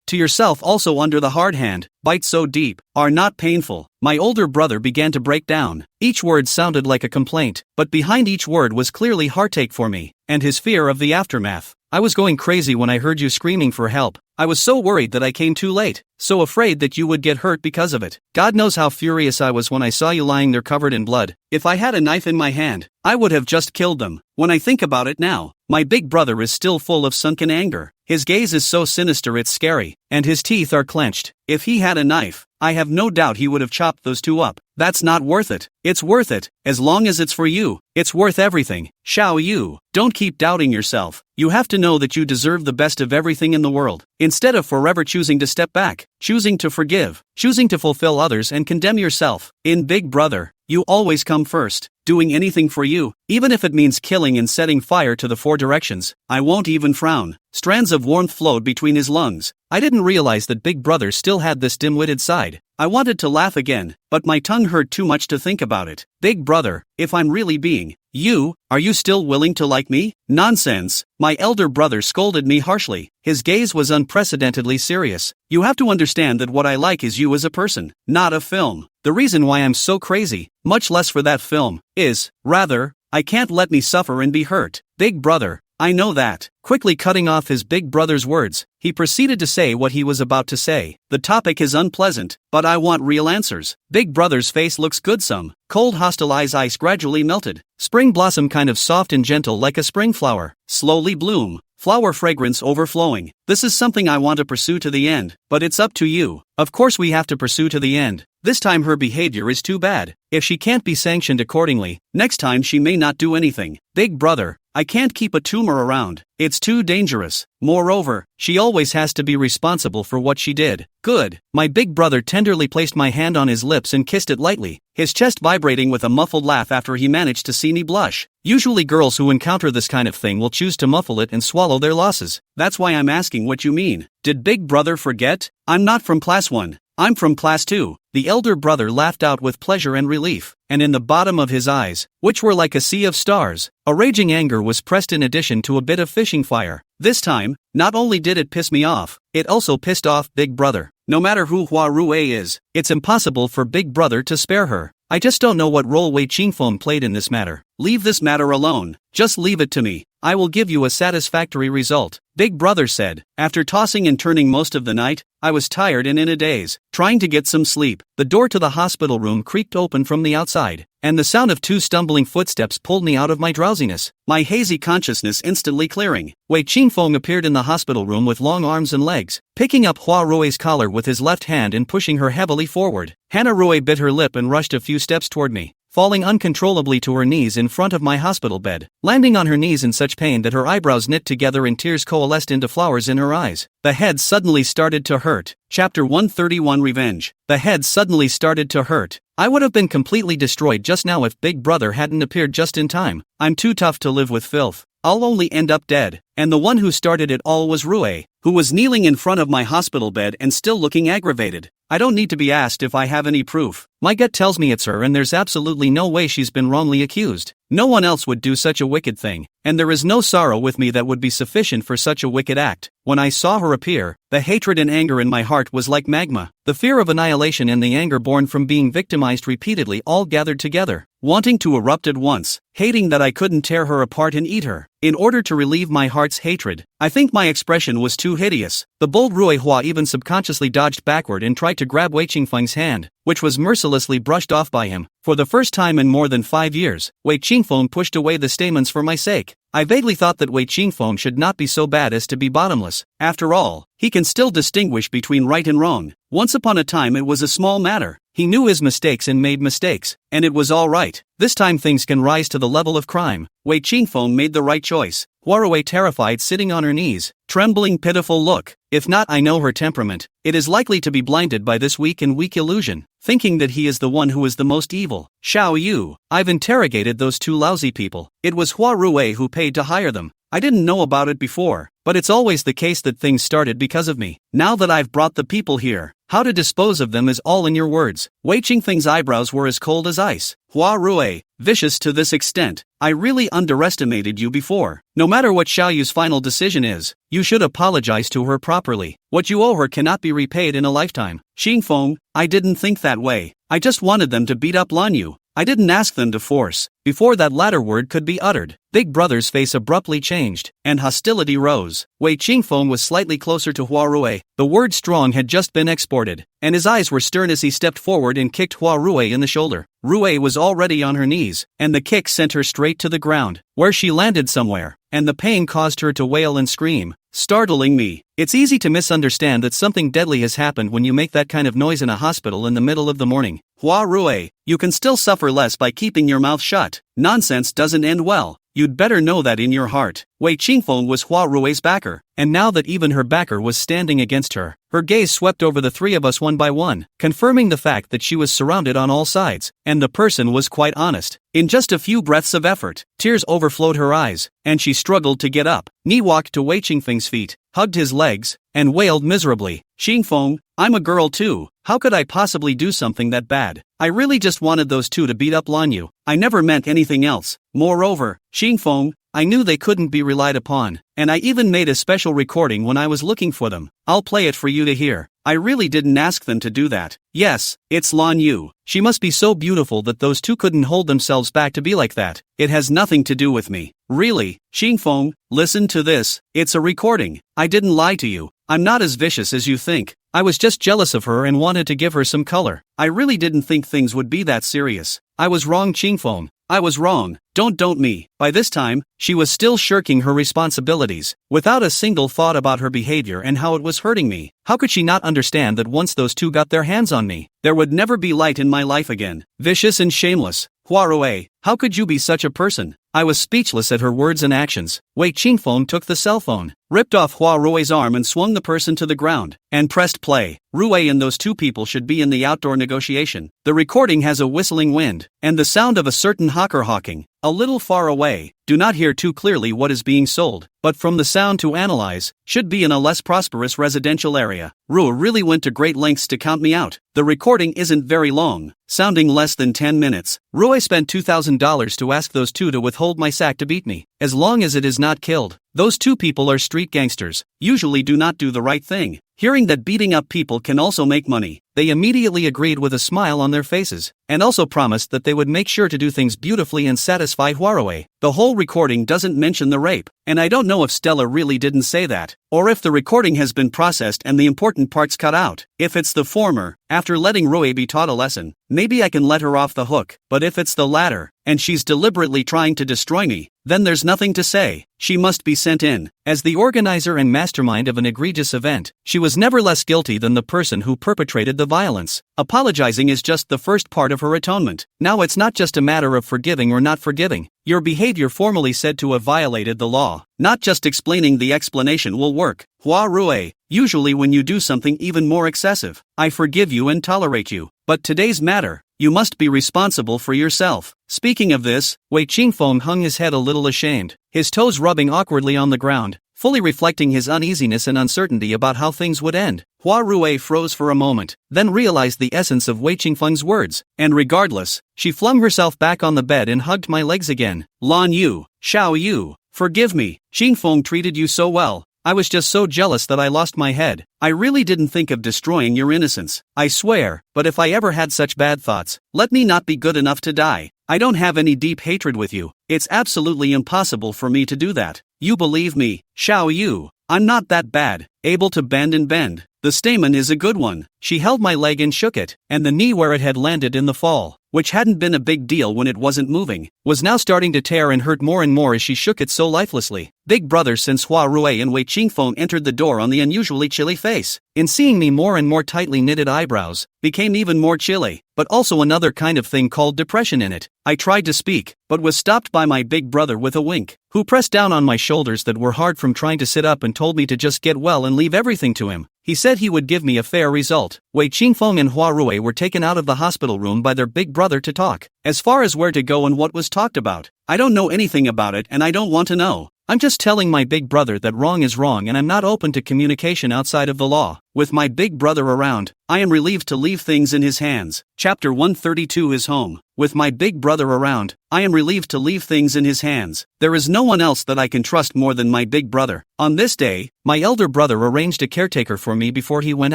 to yourself also under the hard hand, bite so deep, are not painful." My older brother began to break down. Each word sounded like a complaint, but behind each word was clearly heartache for me, and his fear of the aftermath. "I was going crazy when I heard you screaming for help. I was so worried that I came too late, so afraid that you would get hurt because of it. God knows how furious I was when I saw you lying there covered in blood. If I had a knife in my hand, I would have just killed them." When I think about it now, my big brother is still full of sunken anger. His gaze is so sinister it's scary, and his teeth are clenched. If he had a knife, I have no doubt he would have chopped those two up. That's not worth it. It's worth it, as long as it's for you. It's worth everything. Xiao Yu, don't keep doubting yourself. You have to know that you deserve the best of everything in the world. Instead of forever choosing to step back, choosing to forgive, choosing to fulfill others and condemn yourself. In Big Brother, you always come first, doing anything for you, even if it means killing and setting fire to the 4 directions. I won't even frown. Strands of warmth flowed between his lungs, I didn't realize that Big Brother still had this dim-witted side. I wanted to laugh again, but my tongue hurt too much to think about it. Big Brother, if I'm really being you, are you still willing to like me? Nonsense. My elder brother scolded me harshly. His gaze was unprecedentedly serious. You have to understand that what I like is you as a person, not a film. The reason why I'm so crazy, much less for that film, is, rather, I can't let me suffer and be hurt. Big Brother, I know that. Quickly cutting off his big brother's words, he proceeded to say what he was about to say. The topic is unpleasant, but I want real answers. Big Brother's face looks good some. Cold hostile eyes ice gradually melted. Spring blossom kind of soft and gentle like a spring flower. Slowly bloom. Flower fragrance overflowing. This is something I want to pursue to the end, but it's up to you. Of course we have to pursue to the end. This time her behavior is too bad. If she can't be sanctioned accordingly, next time she may not do anything. Big Brother, I can't keep a tumor around. It's too dangerous. Moreover, she always has to be responsible for what she did. Good. My big brother tenderly placed my hand on his lips and kissed it lightly, his chest vibrating with a muffled laugh after he managed to see me blush. Usually girls who encounter this kind of thing will choose to muffle it and swallow their losses. That's why I'm asking what you mean. Did Big Brother forget? I'm not from class 1. I'm from class 2. The elder brother laughed out with pleasure and relief, and in the bottom of his eyes, which were like a sea of stars, a raging anger was pressed in addition to a bit of fishing fire. This time, not only did it piss me off, it also pissed off Big Brother. No matter who Hua Rue is, it's impossible for Big Brother to spare her. I just don't know what role Wei Qingfeng played in this matter. Leave this matter alone. Just leave it to me. I will give you a satisfactory result. Big Brother said. After tossing and turning most of the night, I was tired and in a daze, trying to get some sleep. The door to the hospital room creaked open from the outside, and the sound of 2 stumbling footsteps pulled me out of my drowsiness, my hazy consciousness instantly clearing. Wei Qingfeng appeared in the hospital room with long arms and legs, picking up Hua Rue's collar with his left hand and pushing her heavily forward. Hannah Rue bit her lip and rushed a few steps toward me, falling uncontrollably to her knees in front of my hospital bed, landing on her knees in such pain that her eyebrows knit together and tears coalesced into flowers in her eyes. The head suddenly started to hurt. Chapter 131 Revenge. The head suddenly started to hurt. I would have been completely destroyed just now if Big Brother hadn't appeared just in time. I'm too tough to live with filth. I'll only end up dead. And the one who started it all was Rue, who was kneeling in front of my hospital bed and still looking aggravated. I don't need to be asked if I have any proof. My gut tells me it's her, and there's absolutely no way she's been wrongly accused. No one else would do such a wicked thing, and there is no sorrow with me that would be sufficient for such a wicked act. When I saw her appear, the hatred and anger in my heart was like magma. The fear of annihilation and the anger born from being victimized repeatedly all gathered together, wanting to erupt at once, hating that I couldn't tear her apart and eat her. In order to relieve my heart's hatred, I think my expression was too hideous. The bold Rue Hua even subconsciously dodged backward and tried to grab Wei Qingfeng's hand, which was mercilessly brushed off by him. For the first time in more than 5 years, Wei Qingfeng pushed away the stamens for my sake. I vaguely thought that Wei Qingfeng should not be so bad as to be bottomless. After all, he can still distinguish between right and wrong. Once upon a time it was a small matter. He knew his mistakes and made mistakes, and it was all right. This time things can rise to the level of crime. Wei Qingfeng made the right choice. Hua Rue terrified sitting on her knees, trembling pitiful look. If not, I know her temperament. It is likely to be blinded by this weak illusion, thinking that he is the one who is the most evil. Xiao Yu, I've interrogated those 2 lousy people. It was Hua Rue who paid to hire them. I didn't know about it before, but it's always the case that things started because of me. Now that I've brought the people here, how to dispose of them is all in your words. Wei Qingfeng's eyebrows were as cold as ice. Hua Rue, vicious to this extent. I really underestimated you before. No matter what Xiao Yu's final decision is, you should apologize to her properly. What you owe her cannot be repaid in a lifetime. Qingfeng, I didn't think that way. I just wanted them to beat up Lan Yu. I didn't ask them to force. Before that latter word could be uttered, Big Brother's face abruptly changed, and hostility rose. Wei Qingfeng was slightly closer to Hua Rue. The word strong had just been exported, and his eyes were stern as he stepped forward and kicked Hua Rue in the shoulder. Rue was already on her knees, and the kick sent her straight to the ground, where she landed somewhere, and the pain caused her to wail and scream, startling me. It's easy to misunderstand that something deadly has happened when you make that kind of noise in a hospital in the middle of the morning. Hua Rue, you can still suffer less by keeping your mouth shut. Nonsense doesn't end well. You'd better know that in your heart. Wei Qingfeng was Hua Rue's backer, and now that even her backer was standing against her, her gaze swept over the 3 of us one by one, confirming the fact that she was surrounded on all sides, and the person was quite honest. In just a few breaths of effort, tears overflowed her eyes, and she struggled to get up. Ni walked to Wei Qingfeng's feet, hugged his legs, and wailed miserably. Xingfeng, I'm a girl too, how could I possibly do something that bad? I really just wanted those two to beat up Lan Yu. I never meant anything else. Moreover, Xingfeng, I knew they couldn't be relied upon, and I even made a special recording when I was looking for them. I'll play it for you to hear. I really didn't ask them to do that. Yes, it's Lan Yu. She must be so beautiful that those two couldn't hold themselves back to be like that. It has nothing to do with me. Really, Xingfeng, listen to this. It's a recording. I didn't lie to you. I'm not as vicious as you think. I was just jealous of her and wanted to give her some color. I really didn't think things would be that serious. I was wrong, Xingfeng. I was wrong. Don't me. By this time, she was still shirking her responsibilities, without a single thought about her behavior and how it was hurting me. How could she not understand that once those two got their hands on me, there would never be light in my life again? Vicious and shameless. Huarue, how could you be such a person? I was speechless at her words and actions. Wei Qingfeng took the cell phone, ripped off Huarue's arm and swung the person to the ground, and pressed play. Rue and those two people should be in the outdoor negotiation. The recording has a whistling wind, and the sound of a certain hawker hawking, a little far away. Do not hear too clearly what is being sold, but from the sound to analyze, should be in a less prosperous residential area. Rue really went to great lengths to count me out. The recording isn't very long, sounding less than 10 minutes. Rue spent $2,000 to ask those two to withhold my sack to beat me, as long as it is not killed. Those two people are street gangsters, usually do not do the right thing. Hearing that beating up people can also make money, they immediately agreed with a smile on their faces, and also promised that they would make sure to do things beautifully and satisfy Huarue. The whole recording doesn't mention the rape, and I don't know if Stella really didn't say that, or if the recording has been processed and the important parts cut out. If it's the former, after letting Rue be taught a lesson, maybe I can let her off the hook, but if it's the latter, and she's deliberately trying to destroy me, then there's nothing to say. She must be sent in. As the organizer and mastermind of an egregious event, she was never less guilty than the person who perpetrated the violence. Apologizing is just the first part of her atonement. Now it's not just a matter of forgiving or not forgiving. Your behavior formally said to have violated the law. Not just explaining the explanation will work. Huarue, usually when you do something even more excessive, I forgive you and tolerate you. But today's matter, you must be responsible for yourself. Speaking of this, Wei Qingfeng hung his head a little ashamed, his toes rubbing awkwardly on the ground, fully reflecting his uneasiness and uncertainty about how things would end. Huarue froze for a moment, then realized the essence of Wei Qingfeng's words, and regardless, she flung herself back on the bed and hugged my legs again. Lan Yu, Xiao Yu, forgive me. Xingfeng treated you so well. I was just so jealous that I lost my head. I really didn't think of destroying your innocence. I swear, but if I ever had such bad thoughts, let me not be good enough to die. I don't have any deep hatred with you. It's absolutely impossible for me to do that. You believe me, Xiao Yu. I'm not that bad, able to bend and bend. The stamen is a good one. She held my leg and shook it, and the knee where it had landed in the fall, which hadn't been a big deal when it wasn't moving, was now starting to tear and hurt more and more as she shook it so lifelessly. Big brother since Huarue and Wei Qingfeng entered the door on the unusually chilly face, in seeing me more and more tightly knitted eyebrows, became even more chilly, but also another kind of thing called depression in it. I tried to speak, but was stopped by my big brother with a wink, who pressed down on my shoulders that were hard from trying to sit up and told me to just get well and leave everything to him. He said he would give me a fair result. Wei Qingfeng and Huarue were taken out of the hospital room by their big brother to talk. As far as where to go and what was talked about, I don't know anything about it and I don't want to know. I'm just telling my big brother that wrong is wrong and I'm not open to communication outside of the law. With my big brother around, I am relieved to leave things in his hands. Chapter 132 is home. With my big brother around, I am relieved to leave things in his hands. There is no one else that I can trust more than my big brother. On this day, my elder brother arranged a caretaker for me before he went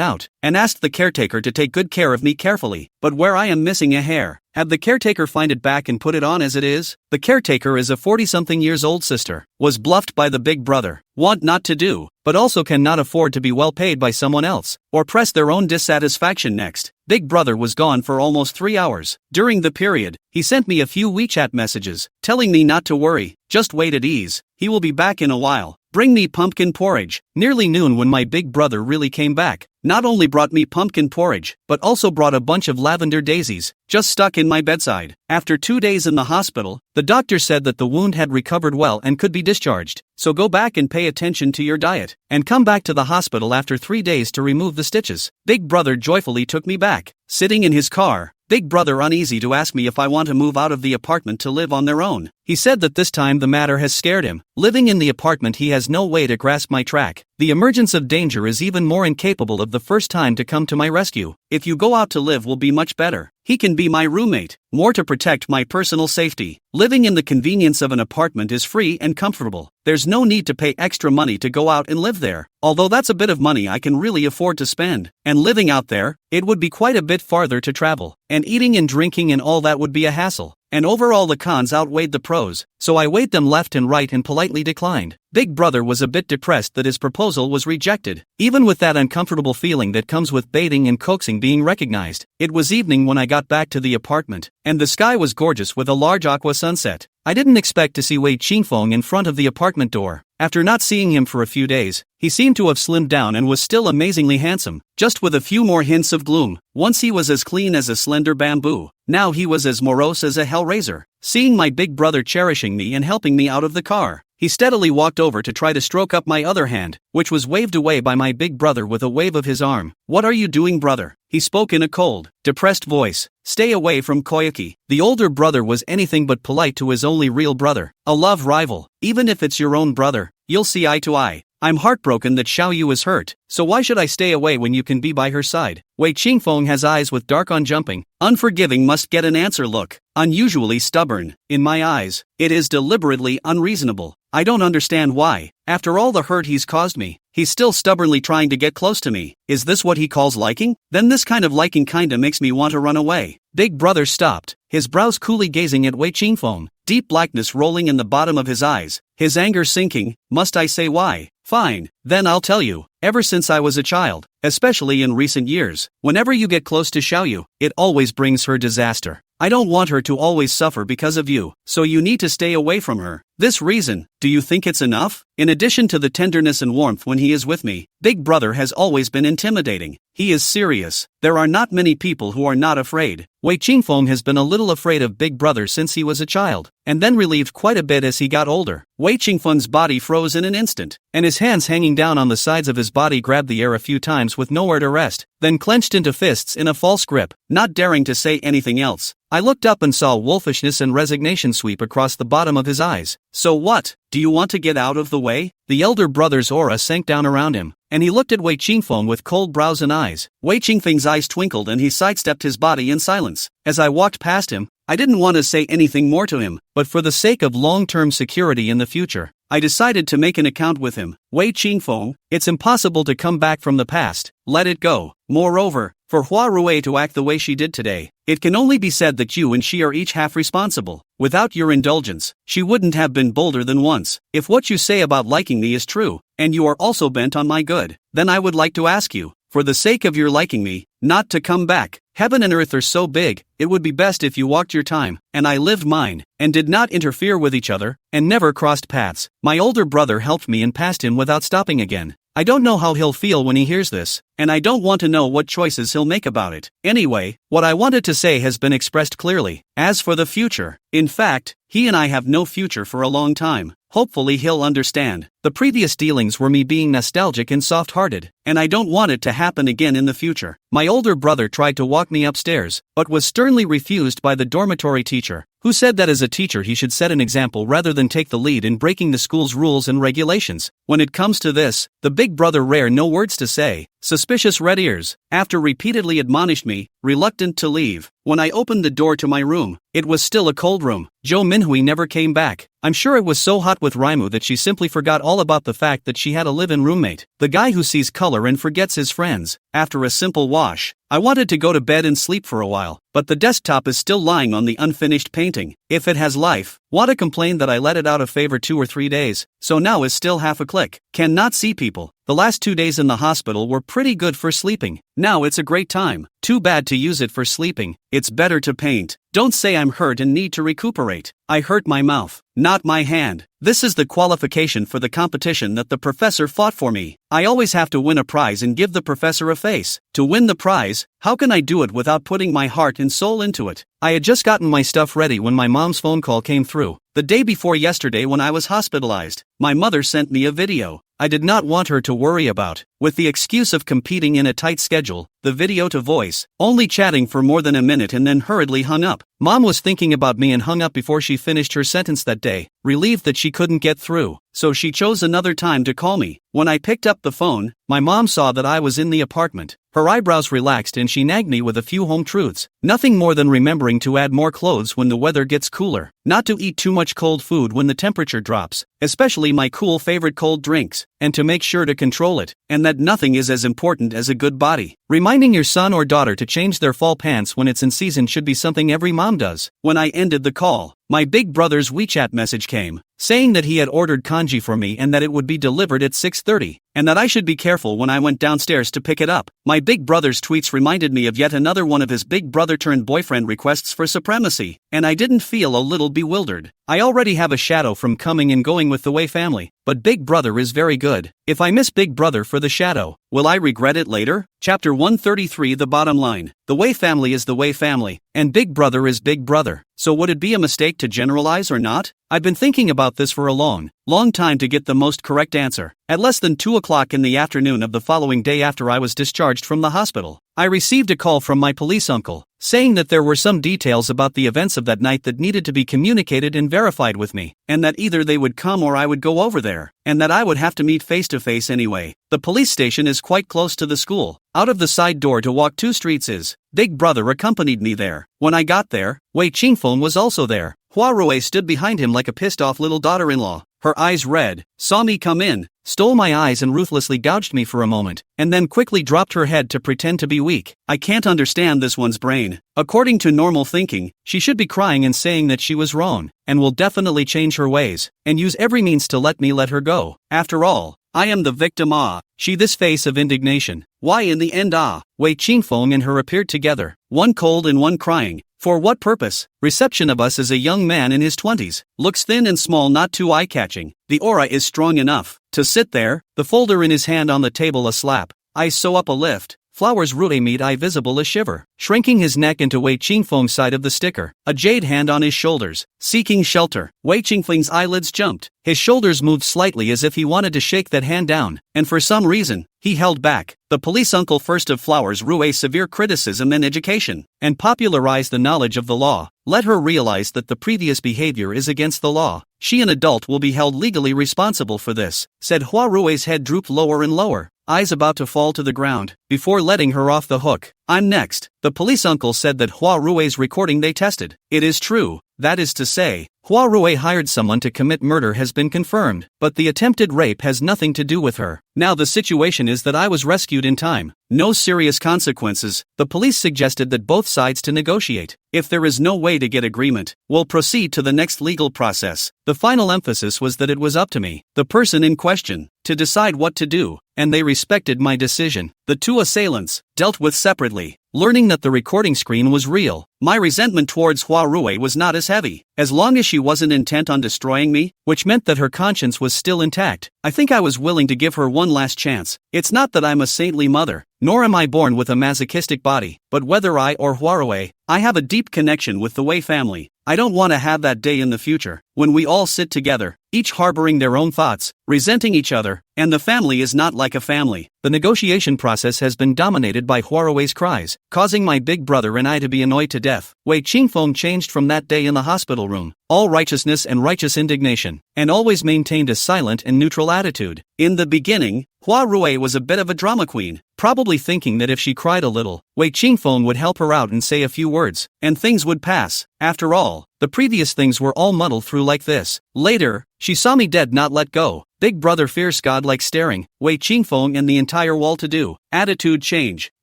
out, and asked the caretaker to take good care of me carefully. But where I am missing a hair, have the caretaker find it back and put it on as it is? The caretaker is a 40-something years old sister, was bluffed by the big brother, want not to do, but also cannot afford to be well paid by someone else, or press their own dissatisfaction next. Big brother was gone for almost 3 hours. During the period, he sent me a few WeChat messages, telling me not to worry, just wait at ease, he will be back in a while. Bring me pumpkin porridge. Nearly noon when my big brother really came back, not only brought me pumpkin porridge, but also brought a bunch of lavender daisies, just stuck in my bedside. After 2 days in the hospital, the doctor said that the wound had recovered well and could be discharged, so go back and pay attention to your diet, and come back to the hospital after 3 days to remove the stitches. Big brother joyfully took me back. Sitting in his car, Big brother uneasy to ask me if I want to move out of the apartment to live on their own. He said that this time the matter has scared him. Living in the apartment, he has no way to grasp my track. The emergence of danger is even more incapable of the first time to come to my rescue. If you go out to live will be much better. He can be my roommate, more to protect my personal safety. Living in the convenience of an apartment is free and comfortable. There's no need to pay extra money to go out and live there. Although that's a bit of money I can really afford to spend. And living out there, it would be quite a bit farther to travel. And eating and drinking and all that would be a hassle. And overall the cons outweighed the pros, so I weighed them left and right and politely declined. Big brother was a bit depressed that his proposal was rejected, even with that uncomfortable feeling that comes with baiting and coaxing being recognized. It was evening when I got back to the apartment, and the sky was gorgeous with a large aqua sunset. I didn't expect to see Wei Qingfeng in front of the apartment door. After not seeing him for a few days, he seemed to have slimmed down and was still amazingly handsome, just with a few more hints of gloom. Once he was as clean as a slender bamboo, now he was as morose as a hellraiser. Seeing my big brother cherishing me and helping me out of the car, he steadily walked over to try to stroke up my other hand, which was waved away by my big brother with a wave of his arm. "What are you doing, brother?" He spoke in a cold, depressed voice. "Stay away from Koyuki." The older brother was anything but polite to his only real brother, a love rival. "Even if it's your own brother, you'll see eye to eye. I'm heartbroken that Xiaoyu is hurt, so why should I stay away when you can be by her side?" Wei Qingfeng has eyes with dark unjumping, unforgiving must get an answer look, unusually stubborn. In my eyes, it is deliberately unreasonable. I don't understand why, after all the hurt he's caused me, he's still stubbornly trying to get close to me. Is this what he calls liking? Then this kind of liking kinda makes me want to run away. Big brother stopped, his brows coolly gazing at Wei Qingfeng, deep blackness rolling in the bottom of his eyes, his anger sinking. "Must I say why? Fine, then I'll tell you. Ever since I was a child, especially in recent years, whenever you get close to Xiaoyu, it always brings her disaster. I don't want her to always suffer because of you, so you need to stay away from her. This reason, do you think it's enough? In addition to the tenderness and warmth when he is with me, Big Brother has always been intimidating. He is serious. There are not many people who are not afraid. Wei Qingfeng has been a little afraid of Big Brother since he was a child, and then relieved quite a bit as he got older. Wei Qingfeng's body froze in an instant, and his hands hanging down on the sides of his body grabbed the air a few times with nowhere to rest, then clenched into fists in a false grip, not daring to say anything else. I looked up and saw wolfishness and resignation sweep across the bottom of his eyes. "So what? Do you want to get out of the way?" The elder brother's aura sank down around him, and he looked at Wei Qingfeng with cold brows and eyes. Wei Qingfeng's eyes twinkled and he sidestepped his body in silence. As I walked past him, I didn't want to say anything more to him, but for the sake of long-term security in the future, I decided to make an account with him. "Wei Qingfeng, it's impossible to come back from the past. Let it go. Moreover, for Hua Rui to act the way she did today, it can only be said that you and she are each half responsible. Without your indulgence, she wouldn't have been bolder than once. If what you say about liking me is true, and you are also bent on my good, then I would like to ask you, for the sake of your liking me, not to come back. Heaven and earth are so big, it would be best if you walked your time, and I lived mine, and did not interfere with each other, and never crossed paths." My older brother helped me and passed him without stopping again. I don't know how he'll feel when he hears this, and I don't want to know what choices he'll make about it. Anyway, what I wanted to say has been expressed clearly. As for the future, in fact, he and I have no future for a long time. Hopefully he'll understand. The previous dealings were me being nostalgic and soft-hearted, and I don't want it to happen again in the future. My older brother tried to walk me upstairs, but was sternly refused by the dormitory teacher, who said that as a teacher he should set an example rather than take the lead in breaking the school's rules and regulations. When it comes to this, the big brother rare no words to say. Suspicious red ears, after repeatedly admonished me, reluctant to leave. When I opened the door to my room, it was still a cold room. Jo Minhui never came back. I'm sure it was so hot with Raimu that she simply forgot all about the fact that she had a live-in roommate, the guy who sees color and forgets his friends. After a simple wash, I wanted to go to bed and sleep for a while, but the desktop is still lying on the unfinished painting. If it has life, Wada complained that I let it out of favor 2 or 3 days, so now is still half a click. Cannot see people. The last 2 days in the hospital were pretty good for sleeping. Now it's a great time. Too bad to use it for sleeping. It's better to paint. Don't say I'm hurt and need to recuperate. I hurt my mouth, not my hand. This is the qualification for the competition that the professor fought for me. I always have to win a prize and give the professor a face. To win the prize, how can I do it without putting my heart and soul into it? I had just gotten my stuff ready when my mom's phone call came through. The day before yesterday when I was hospitalized, my mother sent me a video. I did not want her to worry about, with the excuse of competing in a tight schedule, the video to voice, only chatting for more than a minute and then hurriedly hung up. Mom was thinking about me and hung up before she finished her sentence that day, relieved that she couldn't get through, so she chose another time to call me. When I picked up the phone, my mom saw that I was in the apartment. Her eyebrows relaxed and she nagged me with a few home truths. Nothing more than remembering to add more clothes when the weather gets cooler, not to eat too much cold food when the temperature drops, especially my cool favorite cold drinks, and to make sure to control it, and that nothing is as important as a good body. Reminding your son or daughter to change their fall pants when it's in season should be something every mom does. When I ended the call, my big brother's WeChat message came, saying that he had ordered kanji for me and that it would be delivered at 6:30, and that I should be careful when I went downstairs to pick it up. My big brother's tweets reminded me of yet another one of his big brother-turned-boyfriend requests for supremacy, and I didn't feel a little bewildered. I already have a shadow from coming and going with the Wei family, but Big Brother is very good. If I miss Big Brother for the shadow, will I regret it later? Chapter 133. The bottom line. The Wei family is the Wei family, and Big Brother is Big Brother. So would it be a mistake to generalize or not? I've been thinking about this for a long time to get the most correct answer. At less than 2 o'clock in the afternoon of the following day after I was discharged from the hospital, I received a call from my police uncle, saying that there were some details about the events of that night that needed to be communicated and verified with me, and that either they would come or I would go over there, and that I would have to meet face to face anyway. The police station is quite close to the school. Out of the side door to walk 2 streets is. Big Brother accompanied me there. When I got there, Wei Qingfeng was also there. Hua Rui stood behind him like a pissed-off little daughter-in-law, her eyes red, saw me come in, stole my eyes and ruthlessly gouged me for a moment, and then quickly dropped her head to pretend to be weak. I can't understand this one's brain. According to normal thinking, she should be crying and saying that she was wrong, and will definitely change her ways, and use every means to let her go. After all, I am the victim. She this face of indignation. Why in the end Wei Qingfeng and her appeared together, one cold and one crying. For what purpose? Reception of us as a young man in his 20s. Looks thin and small, not too eye-catching. The aura is strong enough. To sit there, the folder in his hand on the table a slap. Eyes so up a lift. Flowers Rute meet eye visible a shiver. Shrinking his neck into Wei Qingfeng's side of the sticker. A jade hand on his shoulders. Seeking shelter. Wei Qingfeng's eyelids jumped. His shoulders moved slightly as if he wanted to shake that hand down, and for some reason, he held back. The police uncle first of Flowers Rue severe criticism and education, and popularized the knowledge of the law. Let her realize that the previous behavior is against the law. She, an adult, will be held legally responsible for this, said. Hua Rui's head drooped lower and lower, eyes about to fall to the ground, before letting her off the hook. I'm next. The police uncle said that Hua Rui's recording they tested. It is true. That is to say, Hua Rui hired someone to commit murder has been confirmed, but the attempted rape has nothing to do with her. Now the situation is that I was rescued in time. No serious consequences. The police suggested that both sides to negotiate. If there is no way to get agreement, we'll proceed to the next legal process. The final emphasis was that it was up to me, the person in question, to decide what to do, and they respected my decision. The 2 assailants, dealt with separately. Learning that the recording screen was real, my resentment towards Hua Rui was not as heavy. As long as she wasn't intent on destroying me, which meant that her conscience was still intact, I think I was willing to give her one last chance. It's not that I'm a saintly mother, nor am I born with a masochistic body, but whether I or Hua Rui, I have a deep connection with the Wei family. I don't want to have that day in the future, when we all sit together, each harboring their own thoughts, resenting each other, and the family is not like a family. The negotiation process has been dominated by Hua Rui's cries, causing my big brother and I to be annoyed to death. Wei Qingfeng changed from that day in the hospital room, all righteousness and righteous indignation, and always maintained a silent and neutral attitude. In the beginning, Hua Rui was a bit of a drama queen, probably thinking that if she cried a little, Wei Qingfeng would help her out and say a few words, and things would pass. After all, the previous things were all muddled through like this. Later, she saw me dead, not let go. Big brother fierce god-like staring, Wei Qingfeng and the entire wall to do. Attitude change,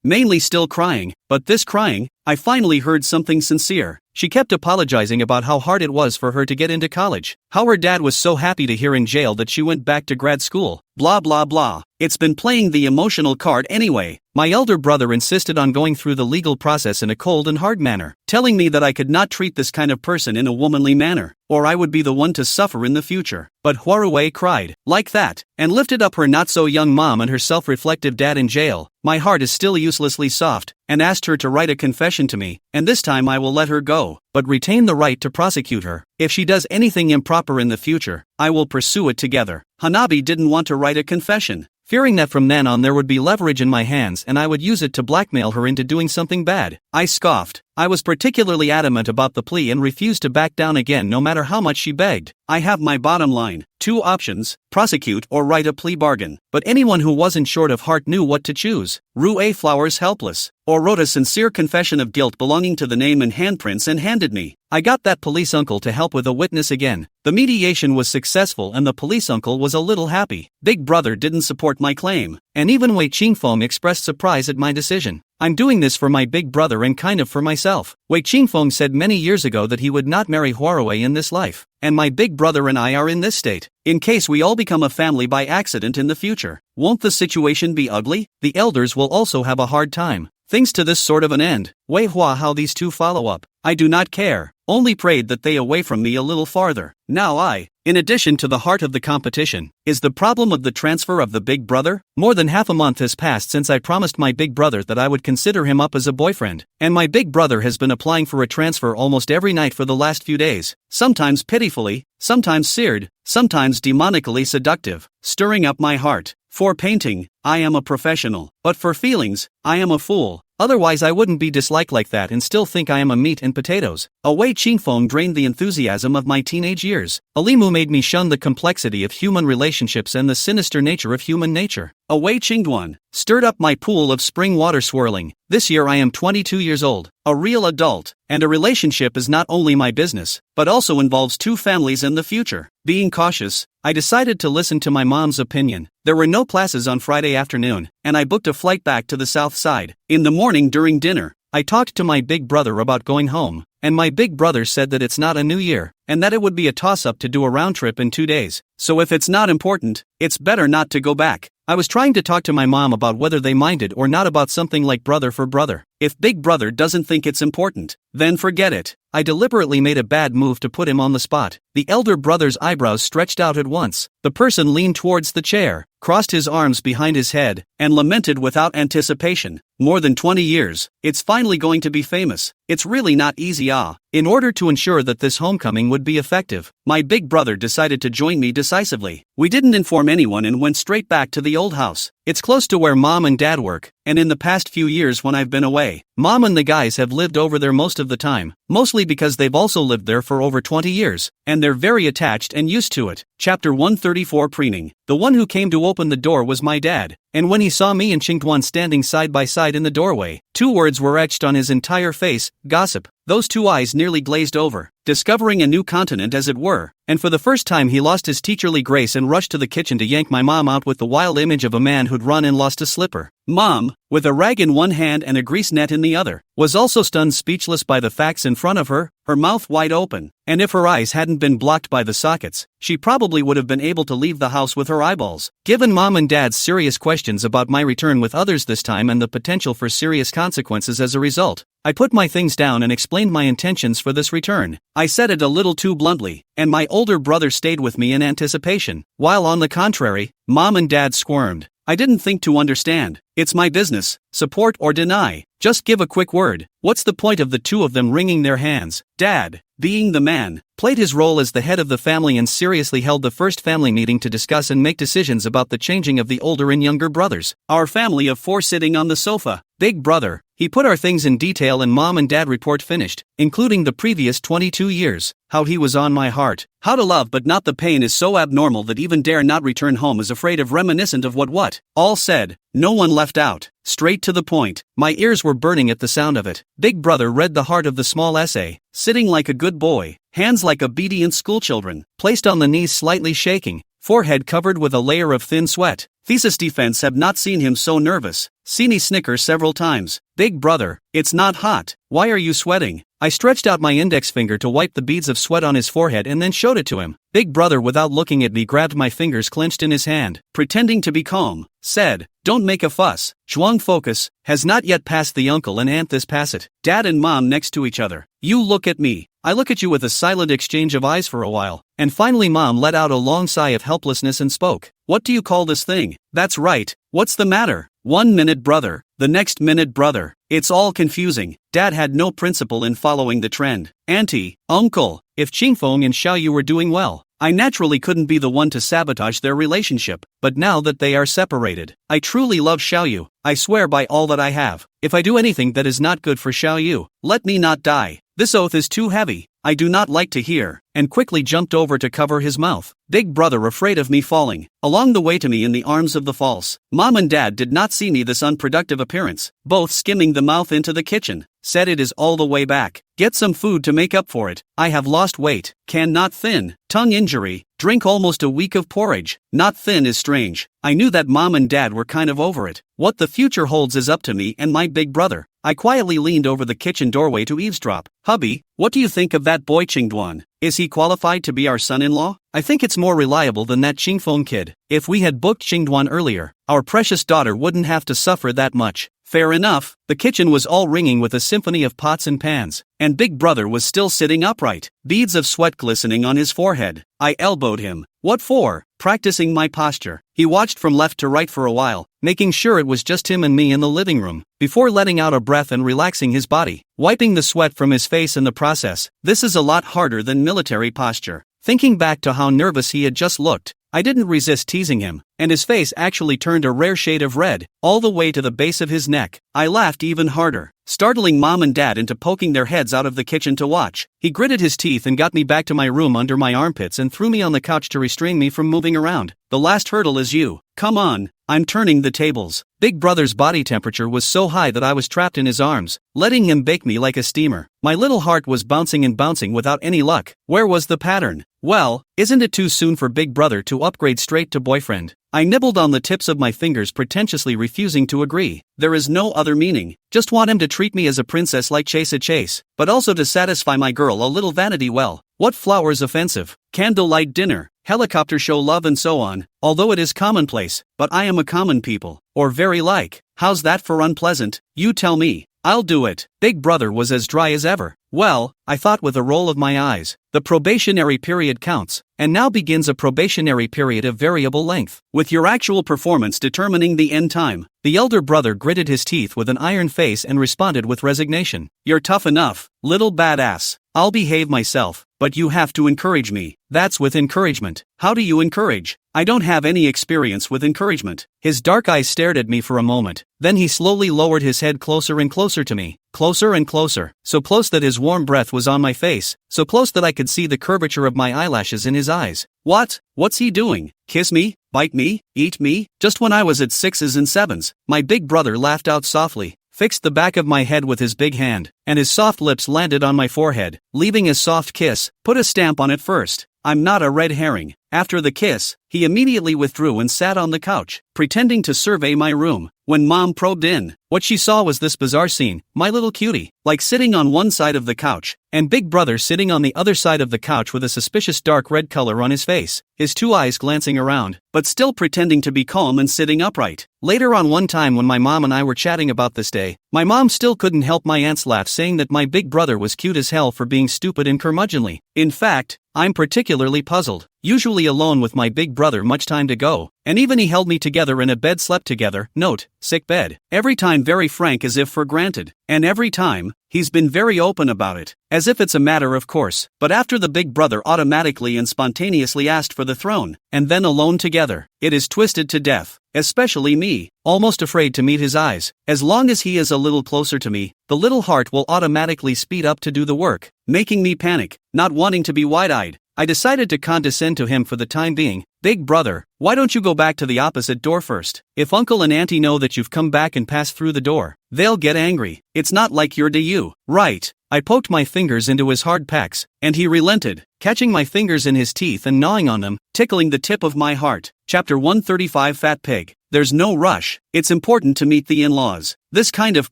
mainly still crying, but this crying, I finally heard something sincere. She kept apologizing about how hard it was for her to get into college, how her dad was so happy to hear in jail that she went back to grad school, blah blah blah. It's been playing the emotional card anyway. My elder brother insisted on going through the legal process in a cold and hard manner, telling me that I could not treat this kind of person in a womanly manner, or I would be the one to suffer in the future. But Hwaruwei cried, like that, and lifted up her not-so-young mom and her self-reflective dad in jail. My heart is still uselessly soft, and asked her to write a confession to me, and this time I will let her go, but retain the right to prosecute her. If she does anything improper in the future, I will pursue it together. Hanabi didn't want to write a confession, fearing that from then on there would be leverage in my hands and I would use it to blackmail her into doing something bad. I scoffed. I was particularly adamant about the plea and refused to back down again no matter how much she begged. I have my bottom line, 2 options, prosecute or write a plea bargain. But anyone who wasn't short of heart knew what to choose. Rue Flowers helpless, or wrote a sincere confession of guilt belonging to the name and handprints and handed me. I got that police uncle to help with a witness again. The mediation was successful and the police uncle was a little happy. Big brother didn't support my claim, and even Wei Qingfeng expressed surprise at my decision. I'm doing this for my big brother and kind of for myself. Wei Qingfeng said many years ago that he would not marry Hwaruwei in this life, and my big brother and I are in this state, in case we all become a family by accident in the future. Won't the situation be ugly? The elders will also have a hard time. Things to this sort of an end. Wei Hua, how these two follow up. I do not care, only prayed that they away from me a little farther. Now in addition to the heart of the competition, is the problem of the transfer of the big brother. More than half a month has passed since I promised my big brother that I would consider him up as a boyfriend, and my big brother has been applying for a transfer almost every night for the last few days, sometimes pitifully, sometimes seared, sometimes demonically seductive, stirring up my heart. For painting, I am a professional, but for feelings, I am a fool. Otherwise I wouldn't be disliked like that and still think I am a meat and potatoes. A Wei Qingfeng drained the enthusiasm of my teenage years. Alimu made me shun the complexity of human relationships and the sinister nature of human nature. A Wei Qingduan stirred up my pool of spring water swirling. This year I am 22 years old, a real adult, and a relationship is not only my business, but also involves 2 families in the future. Being cautious, I decided to listen to my mom's opinion. There were no classes on Friday afternoon, and I booked a flight back to the south side. In the morning during dinner, I talked to my big brother about going home, and my big brother said that it's not a new year, and that it would be a toss-up to do a round trip in 2 days. So if it's not important, it's better not to go back. I was trying to talk to my mom about whether they minded or not about something like brother for brother. If big brother doesn't think it's important, then forget it. I deliberately made a bad move to put him on the spot. The elder brother's eyebrows stretched out at once. The person leaned towards the chair, crossed his arms behind his head, and lamented without anticipation. More than 20 years, it's finally going to be famous. It's really not easy. In order to ensure that this homecoming would be effective, my big brother decided to join me decisively. We didn't inform anyone and went straight back to the old house. It's close to where mom and dad work, and in the past few years when I've been away, mom and the guys have lived over there most of the time, mostly because they've also lived there for over 20 years, and they're very attached and used to it. Chapter 134 Preening. The one who came to open the door was my dad, and when he saw me and Qingduan standing side by side in the doorway, 2 words were etched on his entire face: gossip. Those 2 eyes nearly glazed over, discovering a new continent as it were, and for the first time he lost his teacherly grace and rushed to the kitchen to yank my mom out with the wild image of a man who'd run and lost a slipper. Mom, with a rag in one hand and a grease net in the other, was also stunned speechless by the facts in front of her, her mouth wide open, and if her eyes hadn't been blocked by the sockets, she probably would have been able to leave the house with her eyeballs. Given mom and dad's serious questions about my return with others this time and the potential for serious consequences as a result, I put my things down and explained my intentions for this return. I said it a little too bluntly, and my older brother stayed with me in anticipation, while on the contrary, mom and dad squirmed. I didn't think to understand. It's my business, support or deny. Just give a quick word. What's the point of the 2 of them wringing their hands? Dad, being the man, played his role as the head of the family and seriously held the first family meeting to discuss and make decisions about the changing of the older and younger brothers. Our family of 4 sitting on the sofa. Big brother, he put our things in detail and mom and dad report finished, including the previous 22 years. How he was on my heart. How to love but not the pain is so abnormal that even dare not return home is afraid of reminiscent of what. All said, no one left out. Straight to the point. My ears were burning at the sound of it. Big brother read the heart of the small essay, sitting like a good boy, hands like obedient schoolchildren, placed on the knees slightly shaking, forehead covered with a layer of thin sweat. Thesis defense have not seen him so nervous. Seen he snicker several times. Big brother, it's not hot. Why are you sweating? I stretched out my index finger to wipe the beads of sweat on his forehead and then showed it to him. Big brother, without looking at me, grabbed my fingers clenched in his hand, pretending to be calm, said, "Don't make a fuss. Zhuang focus, has not yet passed the uncle and aunt this pass it. Dad and mom next to each other. You look at me. I look at you with a silent exchange of eyes for a while, and finally mom let out a long sigh of helplessness and spoke. What do you call this thing? That's right. What's the matter? 1 minute brother, the next minute brother. It's all confusing. Dad had no principle in following the trend. Auntie, uncle, if Qingfeng and Xiaoyu were doing well, I naturally couldn't be the one to sabotage their relationship, but now that they are separated, I truly love Xiaoyu. I swear by all that I have, if I do anything that is not good for Xiaoyu, let me not die. This oath is too heavy. I do not like to hear, and quickly jumped over to cover his mouth. Big brother, afraid of me falling, along the way to me in the arms of the false. Mom and dad did not see me this unproductive appearance, both skimming the mouth into the kitchen, said it is all the way back. Get some food to make up for it. I have lost weight, can not thin, tongue injury, drink almost a week of porridge, not thin is strange. I knew that mom and dad were kind of over it. What the future holds is up to me and my big brother. I quietly leaned over the kitchen doorway to eavesdrop. Hubby, what do you think of that boy Qingduan? Is he qualified to be our son-in-law? I think it's more reliable than that Qingfeng kid. If we had booked Qingduan earlier, our precious daughter wouldn't have to suffer that much. Fair enough. The kitchen was all ringing with a symphony of pots and pans, and Big Brother was still sitting upright, beads of sweat glistening on his forehead. I elbowed him. What for? Practicing my posture. He watched from left to right for a while, making sure it was just him and me in the living room, before letting out a breath and relaxing his body, wiping the sweat from his face in the process. This is a lot harder than military posture. Thinking back to how nervous he had just looked, I didn't resist teasing him, and his face actually turned a rare shade of red, all the way to the base of his neck. I laughed even harder, startling mom and dad into poking their heads out of the kitchen to watch. He gritted his teeth and got me back to my room under my armpits and threw me on the couch to restrain me from moving around. The last hurdle is you. Come on, I'm turning the tables. Big brother's body temperature was so high that I was trapped in his arms, letting him bake me like a steamer. My little heart was bouncing and bouncing without any luck. Where was the pattern? Well, isn't it too soon for Big Brother to upgrade straight to boyfriend? I nibbled on the tips of my fingers, pretentiously refusing to agree. There is no other meaning. Just want him to treat me as a princess like Chase, but also to satisfy my girl a little vanity well. What flowers offensive? Candlelight dinner, helicopter show love and so on, although it is commonplace, but I am a common people, or very like. How's that for unpleasant? You tell me. I'll do it. Big Brother was as dry as ever. Well, I thought with a roll of my eyes, the probationary period counts, and now begins a probationary period of variable length, with your actual performance determining the end time. The elder brother gritted his teeth with an iron face and responded with resignation. You're tough enough, little badass. I'll behave myself, but you have to encourage me. That's with encouragement. How do you encourage? I don't have any experience with encouragement. His dark eyes stared at me for a moment, then he slowly lowered his head closer and closer to me. Closer and closer, so close that his warm breath was on my face, so close that I could see the curvature of my eyelashes in his eyes. What's he doing? Kiss me? Bite me? Eat me? Just when I was at 6s and 7s, my big brother laughed out softly, fixed the back of my head with his big hand, and his soft lips landed on my forehead, leaving a soft kiss. Put a stamp on it first. I'm not a red herring. After the kiss, he immediately withdrew and sat on the couch, pretending to survey my room. When mom probed in, what she saw was this bizarre scene: my little cutie, like sitting on one side of the couch, and Big Brother sitting on the other side of the couch with a suspicious dark red color on his face, his two eyes glancing around, but still pretending to be calm and sitting upright. Later on one time when my mom and I were chatting about this day, my mom still couldn't help my aunt's laugh, saying that my big brother was cute as hell for being stupid and curmudgeonly. In fact, I'm particularly puzzled. Usually alone with my big brother, much time to go, and even he held me together in a bed, slept together, note, sick bed. Every time very frank as if for granted, and every time, he's been very open about it, as if it's a matter of course. But after the big brother automatically and spontaneously asked for the throne, and then alone together, it is twisted to death. Especially me, almost afraid to meet his eyes. As long as he is a little closer to me, the little heart will automatically speed up to do the work, making me panic, not wanting to be wide-eyed. I decided to condescend to him for the time being. Big brother, why don't you go back to the opposite door first? If uncle and auntie know that you've come back and passed through the door, they'll get angry. It's not like you're DU, right? I poked my fingers into his hard pecs, and he relented. catching my fingers in his teeth and gnawing on them, tickling the tip of my heart. Chapter 135 Fat Pig. There's no rush. It's important to meet the in-laws. This kind of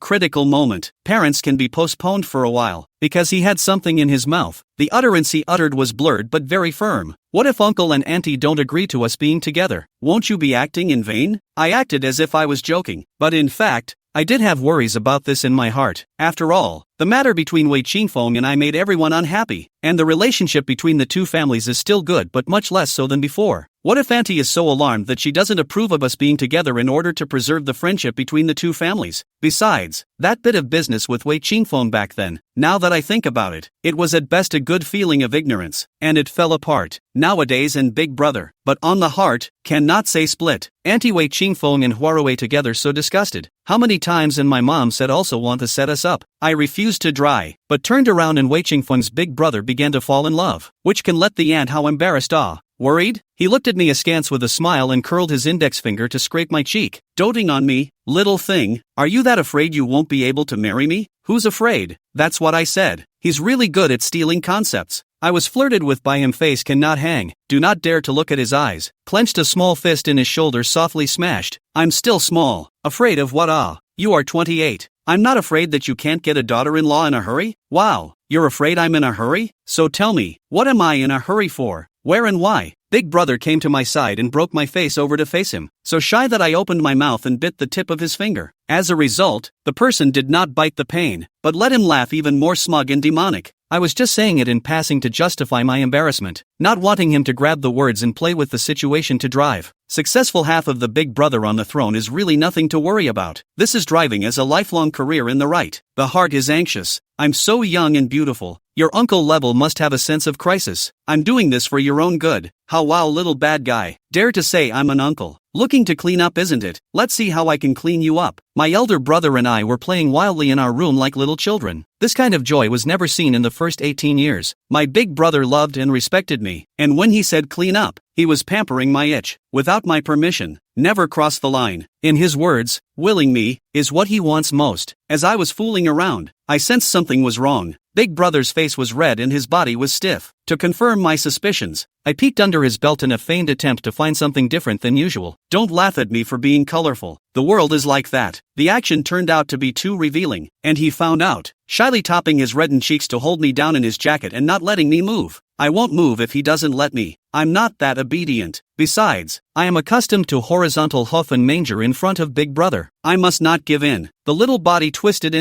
critical moment, parents can be postponed for a while, because he had something in his mouth. The utterance he uttered was blurred but very firm. What if uncle and auntie don't agree to us being together? Won't you be acting in vain? I acted as if I was joking, but in fact, I did have worries about this in my heart. After all, the matter between Wei Qingfeng and I made everyone unhappy, and the relationship between the two families is still good but much less so than before. What if auntie is so alarmed that she doesn't approve of us being together in order to preserve the friendship between the two families? Besides, that bit of business with Wei Qingfeng back then, now that I think about it, it was at best a good feeling of ignorance, and it fell apart. Nowadays and Big Brother, but on the heart, cannot say split. Auntie Wei Qingfeng and Huarui together so disgusted. How many times and my mom said also want to set us up. I refused to dry, but turned around and Wei Qingfeng's big brother began to fall in love, which can let the aunt how embarrassed worried? He looked at me askance with a smile and curled his index finger to scrape my cheek, doting on me. Little thing, are you that afraid you won't be able to marry me? Who's afraid? That's what I said. He's really good at stealing concepts. I was flirted with by him. Face cannot hang. Do not dare to look at his eyes. Clenched a small fist in his shoulder, softly smashed. I'm still small. Afraid of what? You are 28. I'm not afraid that you can't get a daughter-in-law in a hurry. Wow, you're afraid I'm in a hurry? So tell me, what am I in a hurry for? Where and why? Big Brother came to my side and broke my face over to face him, so shy that I opened my mouth and bit the tip of his finger. As a result, the person did not bite the pain, but let him laugh even more smug and demonic. I was just saying it in passing to justify my embarrassment, not wanting him to grab the words and play with the situation to drive. Successful half of the Big Brother on the throne is really nothing to worry about. This is driving as a lifelong career in the right. The heart is anxious. I'm so young and beautiful. Your uncle level must have a sense of crisis. I'm doing this for your own good. How wow, little bad guy. Dare to say I'm an uncle. Looking to clean up, isn't it? Let's see how I can clean you up. My elder brother and I were playing wildly in our room like little children. This kind of joy was never seen in the first 18 years. My big brother loved and respected me, and when he said clean up, he was pampering my itch, without my permission. Never cross the line. In his words, willing me, is what he wants most. As I was fooling around, I sensed something was wrong. Big Brother's face was red and his body was stiff. To confirm my suspicions, I peeked under his belt in a feigned attempt to find something different than usual. Don't laugh at me for being colorful. The world is like that. The action turned out to be too revealing, and he found out, shyly topping his reddened cheeks to hold me down in his jacket and not letting me move. I won't move if he doesn't let me. I'm not that obedient. Besides, I am accustomed to horizontal hoof and manger in front of Big Brother. I must not give in. The little body twisted,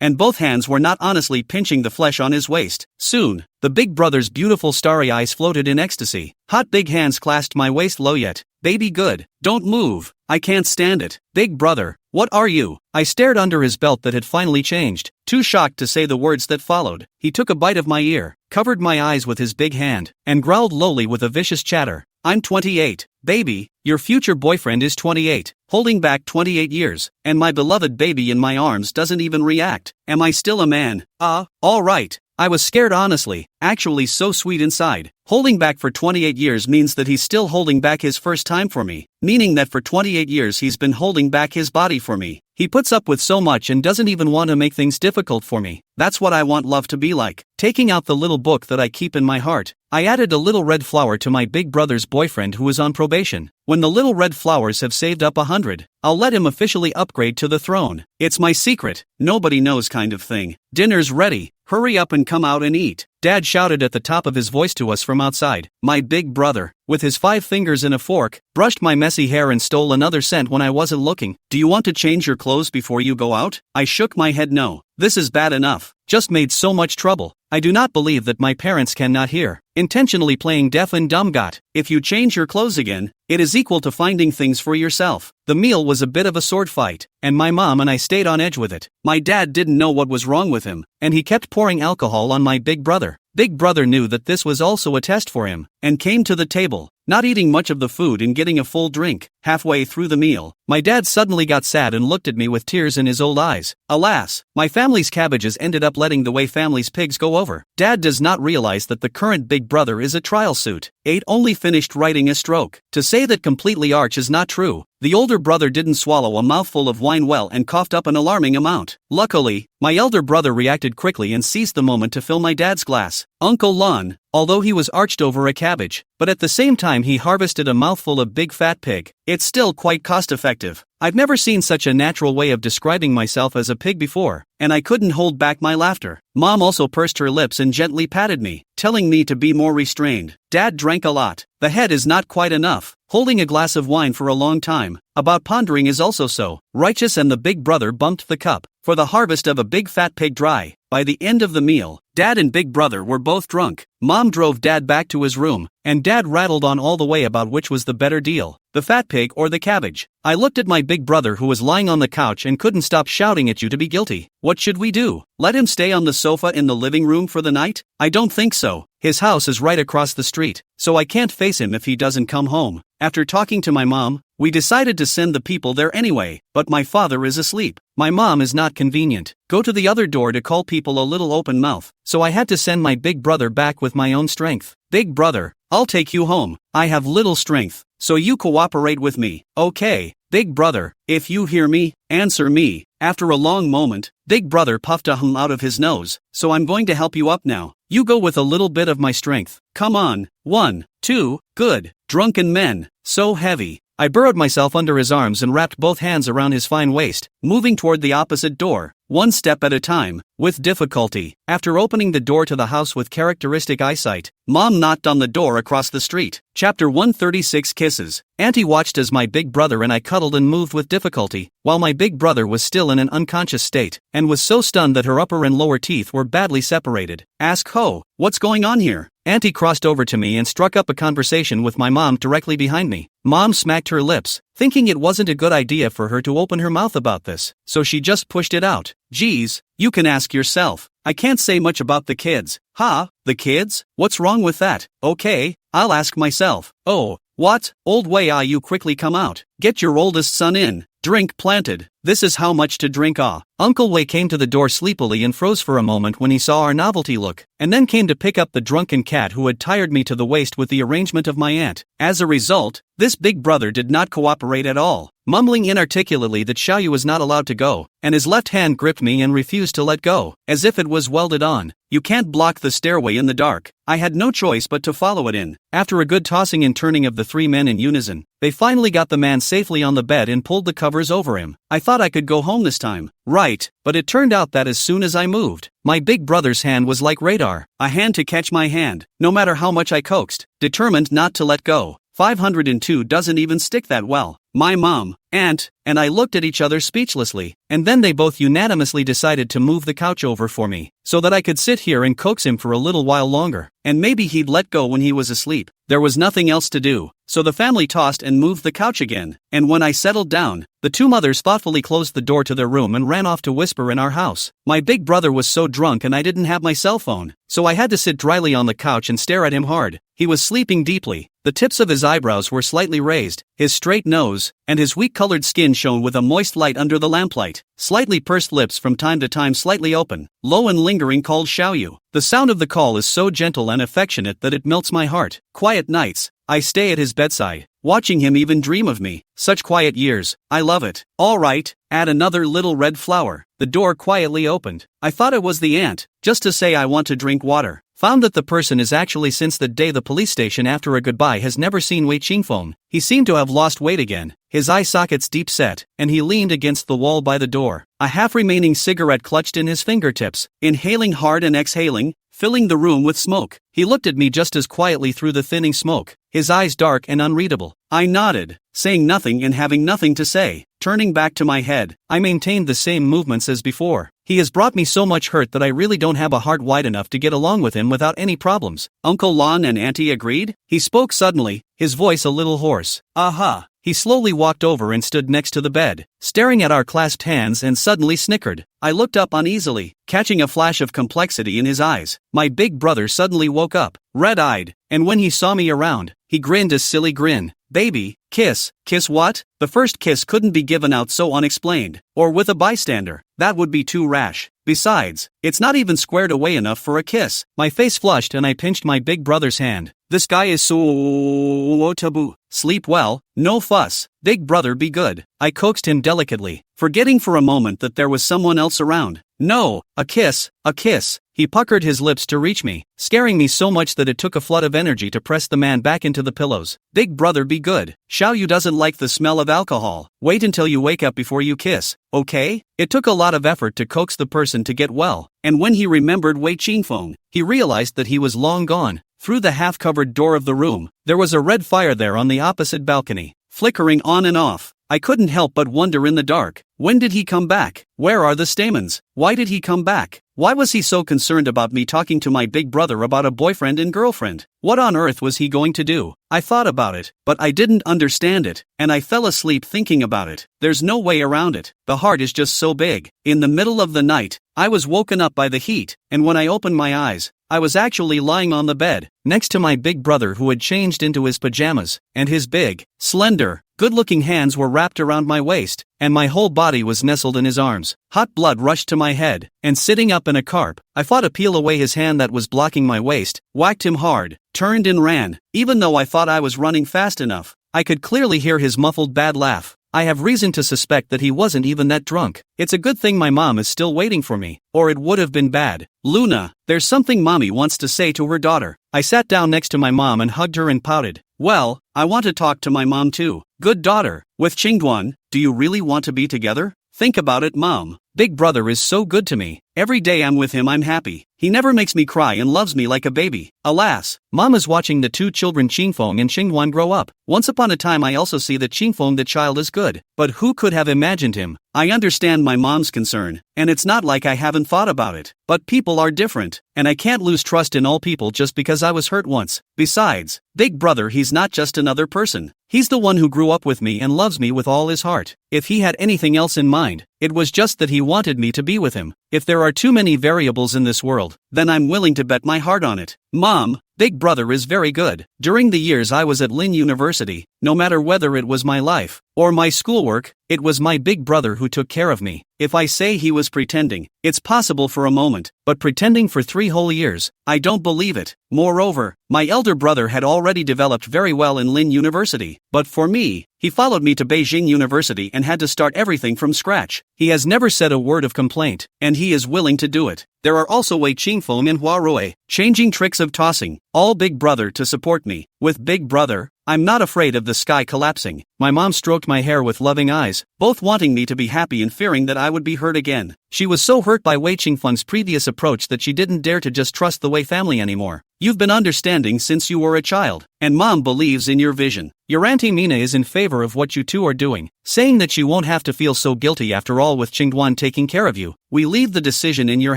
and both hands were not honestly pinching the flesh on his waist. Soon, the Big Brother's beautiful starry eyes floated in ecstasy. Hot big hands clasped my waist low yet. Baby good. Don't move. I can't stand it. Big Brother, what are you? I stared under his belt that had finally changed, too shocked to say the words that followed. He took a bite of my ear, covered my eyes with his big hand, and growled lowly with a vicious chatter. I'm 28. Baby, your future boyfriend is 28, holding back 28 years, and my beloved baby in my arms doesn't even react. Am I still a man? All right. I was scared honestly, actually so sweet inside. Holding back for 28 years means that he's still holding back his first time for me, meaning that for 28 years he's been holding back his body for me. He puts up with so much and doesn't even want to make things difficult for me. That's what I want love to be like. Taking out the little book that I keep in my heart, I added a little red flower to my Big Brother's boyfriend who is on probation. When the little red flowers have saved up 100, I'll let him officially upgrade to the throne. It's my secret, nobody knows kind of thing. Dinner's ready. Hurry up and come out and eat. Dad shouted at the top of his voice to us from outside. My Big Brother, with his 5 fingers and a fork, brushed my messy hair and stole another cent when I wasn't looking. Do you want to change your clothes before you go out? I shook my head no. This is bad enough. Just made so much trouble. I do not believe that my parents cannot hear. Intentionally playing deaf and dumb got. If you change your clothes again, it is equal to finding things for yourself. The meal was a bit of a sword fight, and my mom and I stayed on edge with it. My dad didn't know what was wrong with him, and he kept pouring alcohol on my Big Brother. Big Brother knew that this was also a test for him, and came to the table, not eating much of the food and getting a full drink. Halfway through the meal, my dad suddenly got sad and looked at me with tears in his old eyes. Alas, my family's cabbages ended up letting the way family's pigs go over. Dad does not realize that the current Big Brother is a trial suit. 8 only finished writing a stroke. To say that completely arch is not true. The older brother didn't swallow a mouthful of wine well and coughed up an alarming amount. Luckily, my elder brother reacted quickly and seized the moment to fill my dad's glass. Uncle Lon, although he was arched over a cabbage, but at the same time he harvested a mouthful of big fat pig. It's still quite cost-effective. I've never seen such a natural way of describing myself as a pig before, and I couldn't hold back my laughter. Mom also pursed her lips and gently patted me, telling me to be more restrained. Dad drank a lot. The head is not quite enough. Holding a glass of wine for a long time, about pondering is also so righteous, and the big brother bumped the cup for the harvest of a big fat pig dry. By the end of the meal, Dad and Big Brother were both drunk. Mom drove Dad back to his room, and Dad rattled on all the way about which was the better deal, the fat pig or the cabbage. I looked at my big brother who was lying on the couch and couldn't stop shouting at you to be guilty. What should we do? Let him stay on the sofa in the living room for the night? I don't think so. His house is right across the street, so I can't face him if he doesn't come home. After talking to my mom, we decided to send the people there anyway, but my father is asleep. My mom is not convenient. Go to the other door to call people a little open mouth, so I had to send my big brother back with my own strength. Big brother, I'll take you home. I have little strength, so you cooperate with me, okay? Big brother, if you hear me, answer me. After a long moment, Big brother puffed a hum out of his nose, so I'm going to help you up now. You go with a little bit of my strength. Come on. 1, 2, good. Drunken men, so heavy. I burrowed myself under his arms and wrapped both hands around his fine waist, moving toward the opposite door, one step at a time, with difficulty. After opening the door to the house with characteristic eyesight, Mom knocked on the door across the street. Chapter 136 Kisses. Auntie watched as my big brother and I cuddled and moved with difficulty, while my big brother was still in an unconscious state, and was so stunned that her upper and lower teeth were badly separated. Ask Ho, what's going on here? Auntie crossed over to me and struck up a conversation with my mom directly behind me. Mom smacked her lips, thinking it wasn't a good idea for her to open her mouth about this, so she just pushed it out. Geez, you can ask yourself. I can't say much about the kids. Huh? The kids? What's wrong with that? Okay, I'll ask myself. Oh, what? Old way you quickly come out. Get your oldest son in. Drink planted. This is how much to drink Uncle Wei came to the door sleepily and froze for a moment when he saw our novelty look, and then came to pick up the drunken cat who had tired me to the waist with the arrangement of my aunt. As a result, this big brother did not cooperate at all, mumbling inarticulately that Xiaoyu was not allowed to go, and his left hand gripped me and refused to let go, as if it was welded on. You can't block the stairway in the dark. I had no choice but to follow it in. After a good tossing and turning of the three men in unison, they finally got the man safely on the bed and pulled the covers over him. I thought I could go home this time. Right, but it turned out that as soon as I moved, my big brother's hand was like radar, a hand to catch my hand, no matter how much I coaxed, determined not to let go. 502 doesn't even stick that well. My mom, aunt, and I looked at each other speechlessly, and then they both unanimously decided to move the couch over for me, so that I could sit here and coax him for a little while longer, and maybe he'd let go when he was asleep. There was nothing else to do, so the family tossed and moved the couch again, and when I settled down, the two mothers thoughtfully closed the door to their room and ran off to whisper in our house. My big brother was so drunk and I didn't have my cell phone, so I had to sit dryly on the couch and stare at him hard. He was sleeping deeply. The tips of his eyebrows were slightly raised, his straight nose, and his weak-colored skin shone with a moist light under the lamplight. Slightly pursed lips from time to time slightly open, low and lingering called Xiaoyu. The sound of the call is so gentle and affectionate that it melts my heart. Quiet nights, I stay at his bedside, watching him even dream of me. Such quiet years, I love it. All right, add another little red flower. The door quietly opened. I thought it was the aunt, just to say I want to drink water. Found that the person is actually since the day the police station after a goodbye has never seen Wei Qingfeng. He seemed to have lost weight again, his eye sockets deep set, and he leaned against the wall by the door, a half-remaining cigarette clutched in his fingertips, inhaling hard and exhaling, filling the room with smoke. He looked at me just as quietly through the thinning smoke, his eyes dark and unreadable. I nodded, saying nothing and having nothing to say. Turning back to my head, I maintained the same movements as before. He has brought me so much hurt that I really don't have a heart wide enough to get along with him without any problems. Uncle Lon and Auntie agreed? He spoke suddenly, his voice a little hoarse. Aha! He slowly walked over and stood next to the bed, staring at our clasped hands and suddenly snickered. I looked up uneasily, catching a flash of complexity in his eyes. My big brother suddenly woke up, red-eyed, and when he saw me around, he grinned a silly grin. Baby, kiss. Kiss what? The first kiss couldn't be given out so unexplained, or with a bystander. That would be too rash. Besides, it's not even squared away enough for a kiss. My face flushed and I pinched my big brother's hand. This guy is so taboo. Sleep well, no fuss. Big brother be good. I coaxed him delicately, forgetting for a moment that there was someone else around. No, a kiss, a kiss. He puckered his lips to reach me, scaring me so much that it took a flood of energy to press the man back into the pillows. Big brother, be good. Xiaoyu doesn't like the smell of alcohol. Wait until you wake up before you kiss, okay? It took a lot of effort to coax the person to get well, and when he remembered Wei Qingfeng, he realized that he was long gone. Through the half-covered door of the room, there was a red fire there on the opposite balcony, flickering on and off. I couldn't help but wonder in the dark, when did he come back? Where are the stamens? Why did he come back? Why was he so concerned about me talking to my big brother about a boyfriend and girlfriend? What on earth was he going to do? I thought about it, but I didn't understand it, and I fell asleep thinking about it. There's no way around it. The heart is just so big. In the middle of the night, I was woken up by the heat, and when I opened my eyes, I was actually lying on the bed, next to my big brother who had changed into his pajamas, and his big, slender, good-looking hands were wrapped around my waist, and my whole body was nestled in his arms. Hot blood rushed to my head, and sitting up in a carp, I fought to peel away his hand that was blocking my waist, whacked him hard, turned and ran. Even though I thought I was running fast enough, I could clearly hear his muffled bad laugh. I have reason to suspect that he wasn't even that drunk. It's a good thing my mom is still waiting for me, or it would have been bad. Luna, there's something mommy wants to say to her daughter. I sat down next to my mom and hugged her and pouted. Well, I want to talk to my mom too. Good daughter, with Qingduan, do you really want to be together? Think about it, Mom. Big brother is so good to me. Every day I'm with him I'm happy. He never makes me cry and loves me like a baby. Alas, Mom is watching the two children Qingfeng and Qingduan grow up. Once upon a time I also see that Qingfeng the child is good. But who could have imagined him? I understand my mom's concern, and it's not like I haven't thought about it. But people are different, and I can't lose trust in all people just because I was hurt once. Besides, Big brother, he's not just another person. He's the one who grew up with me and loves me with all his heart. If he had anything else in mind, it was just that he wanted me to be with him. If there are too many variables in this world, then I'm willing to bet my heart on it. Mom, Big brother is very good. During the years I was at Lin University, no matter whether it was my life or my schoolwork, it was my big brother who took care of me. If I say he was pretending, it's possible for a moment, but pretending for 3 whole years, I don't believe it. Moreover, my elder brother had already developed very well in Lin University, but for me, he followed me to Beijing University and had to start everything from scratch. He has never said a word of complaint, and he is willing to do it. There are also Wei Qingfeng and Hua Rui, changing tricks of tossing, all Big brother to support me. With Big brother, I'm not afraid of the sky collapsing. My mom stroked my hair with loving eyes, both wanting me to be happy and fearing that I would be hurt again. She was so hurt by Wei Qingfeng's previous approach that she didn't dare to just trust the Wei family anymore. You've been understanding since you were a child, and Mom believes in your vision. Your Auntie Mina is in favor of what you two are doing, saying that you won't have to feel so guilty after all with Qingduan taking care of you. We leave the decision in your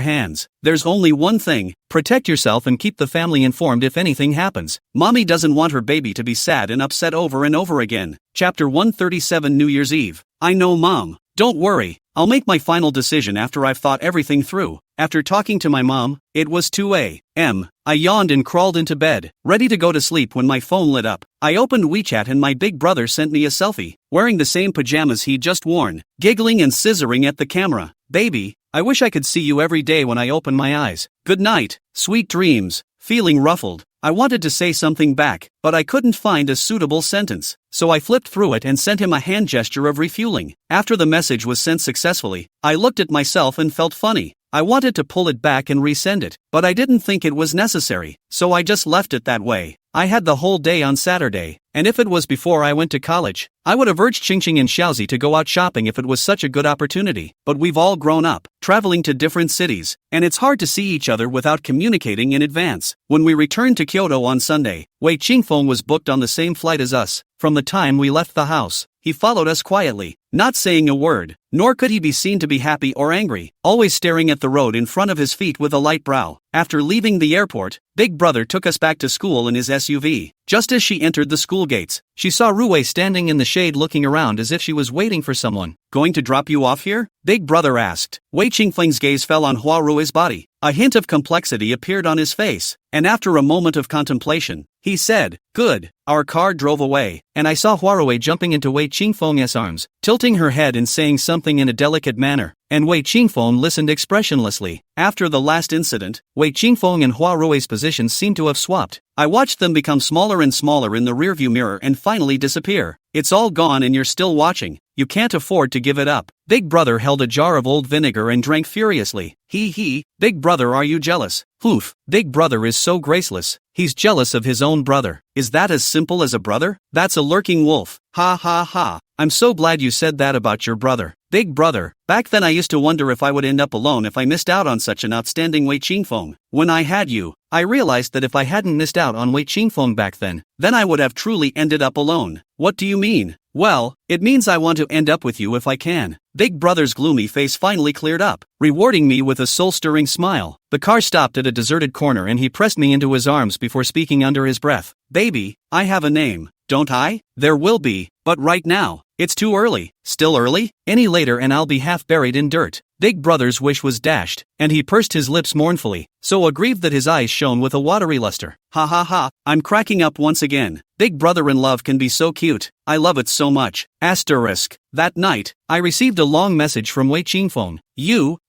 hands. There's only one thing: protect yourself and keep the family informed if anything happens. Mommy doesn't want her baby to be sad and upset over and over again. Chapter 137, New Year's Eve. I know, Mom. Don't worry, I'll make my final decision after I've thought everything through. After talking to my mom, it was 2 a.m. I yawned and crawled into bed, ready to go to sleep when my phone lit up. I opened WeChat and my big brother sent me a selfie, wearing the same pajamas he'd just worn, giggling and scissoring at the camera. Baby, I wish I could see you every day when I open my eyes. Good night, sweet dreams. Feeling ruffled, I wanted to say something back, but I couldn't find a suitable sentence, so I flipped through it and sent him a hand gesture of refueling. After the message was sent successfully, I looked at myself and felt funny. I wanted to pull it back and resend it, but I didn't think it was necessary, so I just left it that way. I had the whole day on Saturday, and if it was before I went to college, I would have urged Qingqing and Xiaozi to go out shopping if it was such a good opportunity. But we've all grown up, traveling to different cities, and it's hard to see each other without communicating in advance. When we returned to Kyoto on Sunday, Wei Qingfeng was booked on the same flight as us. From the time we left the house, he followed us quietly, not saying a word, nor could he be seen to be happy or angry, always staring at the road in front of his feet with a light brow. After leaving the airport, Big brother took us back to school in his SUV. Just as she entered the school gates, she saw Rui standing in the shade looking around as if she was waiting for someone. Going to drop you off here? Big brother asked. Wei Qingfeng's gaze fell on Hua Rui's body. A hint of complexity appeared on his face, and after a moment of contemplation, he said, "Good." Our car drove away, and I saw Hua Rui jumping into Wei Qingfeng's arms, tilting her head and saying something in a delicate manner, and Wei Qingfeng listened expressionlessly. After the last incident, Wei Qingfeng and Hua Rui's positions seemed to have swapped. I watched them become smaller and smaller in the rearview mirror and finally disappear. It's all gone and you're still watching. You can't afford to give it up. Big brother held a jar of old vinegar and drank furiously. Hee, big brother, are you jealous? Oof, big brother is so graceless. He's jealous of his own brother. Is that as simple as a brother? That's a lurking wolf. Ha ha ha. I'm so glad you said that about your brother. Big brother, back then I used to wonder if I would end up alone if I missed out on such an outstanding Wei Qingfeng. When I had you, I realized that if I hadn't missed out on Wei Qingfeng back then I would have truly ended up alone. What do you mean? Well, it means I want to end up with you if I can. Big brother's gloomy face finally cleared up, rewarding me with a soul-stirring smile. The car stopped at a deserted corner and he pressed me into his arms before speaking under his breath. Baby, I have a name, don't I? There will be, but right now, it's too early. Still early? Any later and I'll be half buried in dirt. Big brother's wish was dashed, and he pursed his lips mournfully, so aggrieved that his eyes shone with a watery luster. Ha ha ha, I'm cracking up once again. Big brother in love can be so cute. I love it so much. Asterisk. That night, I received a long message from Wei Qingfeng.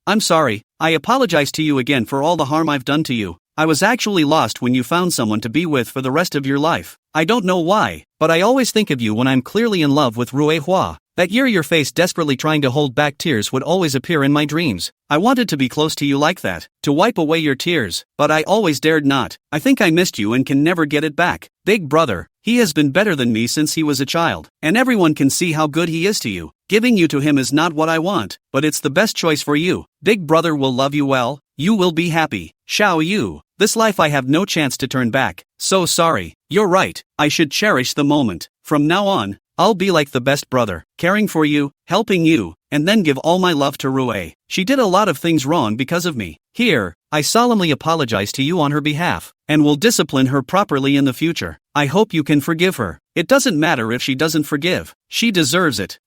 I'm sorry. I apologize to you again for all the harm I've done to you. I was actually lost when you found someone to be with for the rest of your life. I don't know why, but I always think of you when I'm clearly in love with Rui Hua. That year your face desperately trying to hold back tears would always appear in my dreams. I wanted to be close to you like that, to wipe away your tears, but I always dared not. I think I missed you and can never get it back. Big brother, he has been better than me since he was a child, and everyone can see how good he is to you. Giving you to him is not what I want, but it's the best choice for you. Big brother will love you well, you will be happy. Shall you? This life I have no chance to turn back. So sorry. You're right, I should cherish the moment. From now on, I'll be like the best brother, caring for you, helping you, and then give all my love to Rui. She did a lot of things wrong because of me. Here, I solemnly apologize to you on her behalf, and will discipline her properly in the future. I hope you can forgive her. It doesn't matter if she doesn't forgive. She deserves it.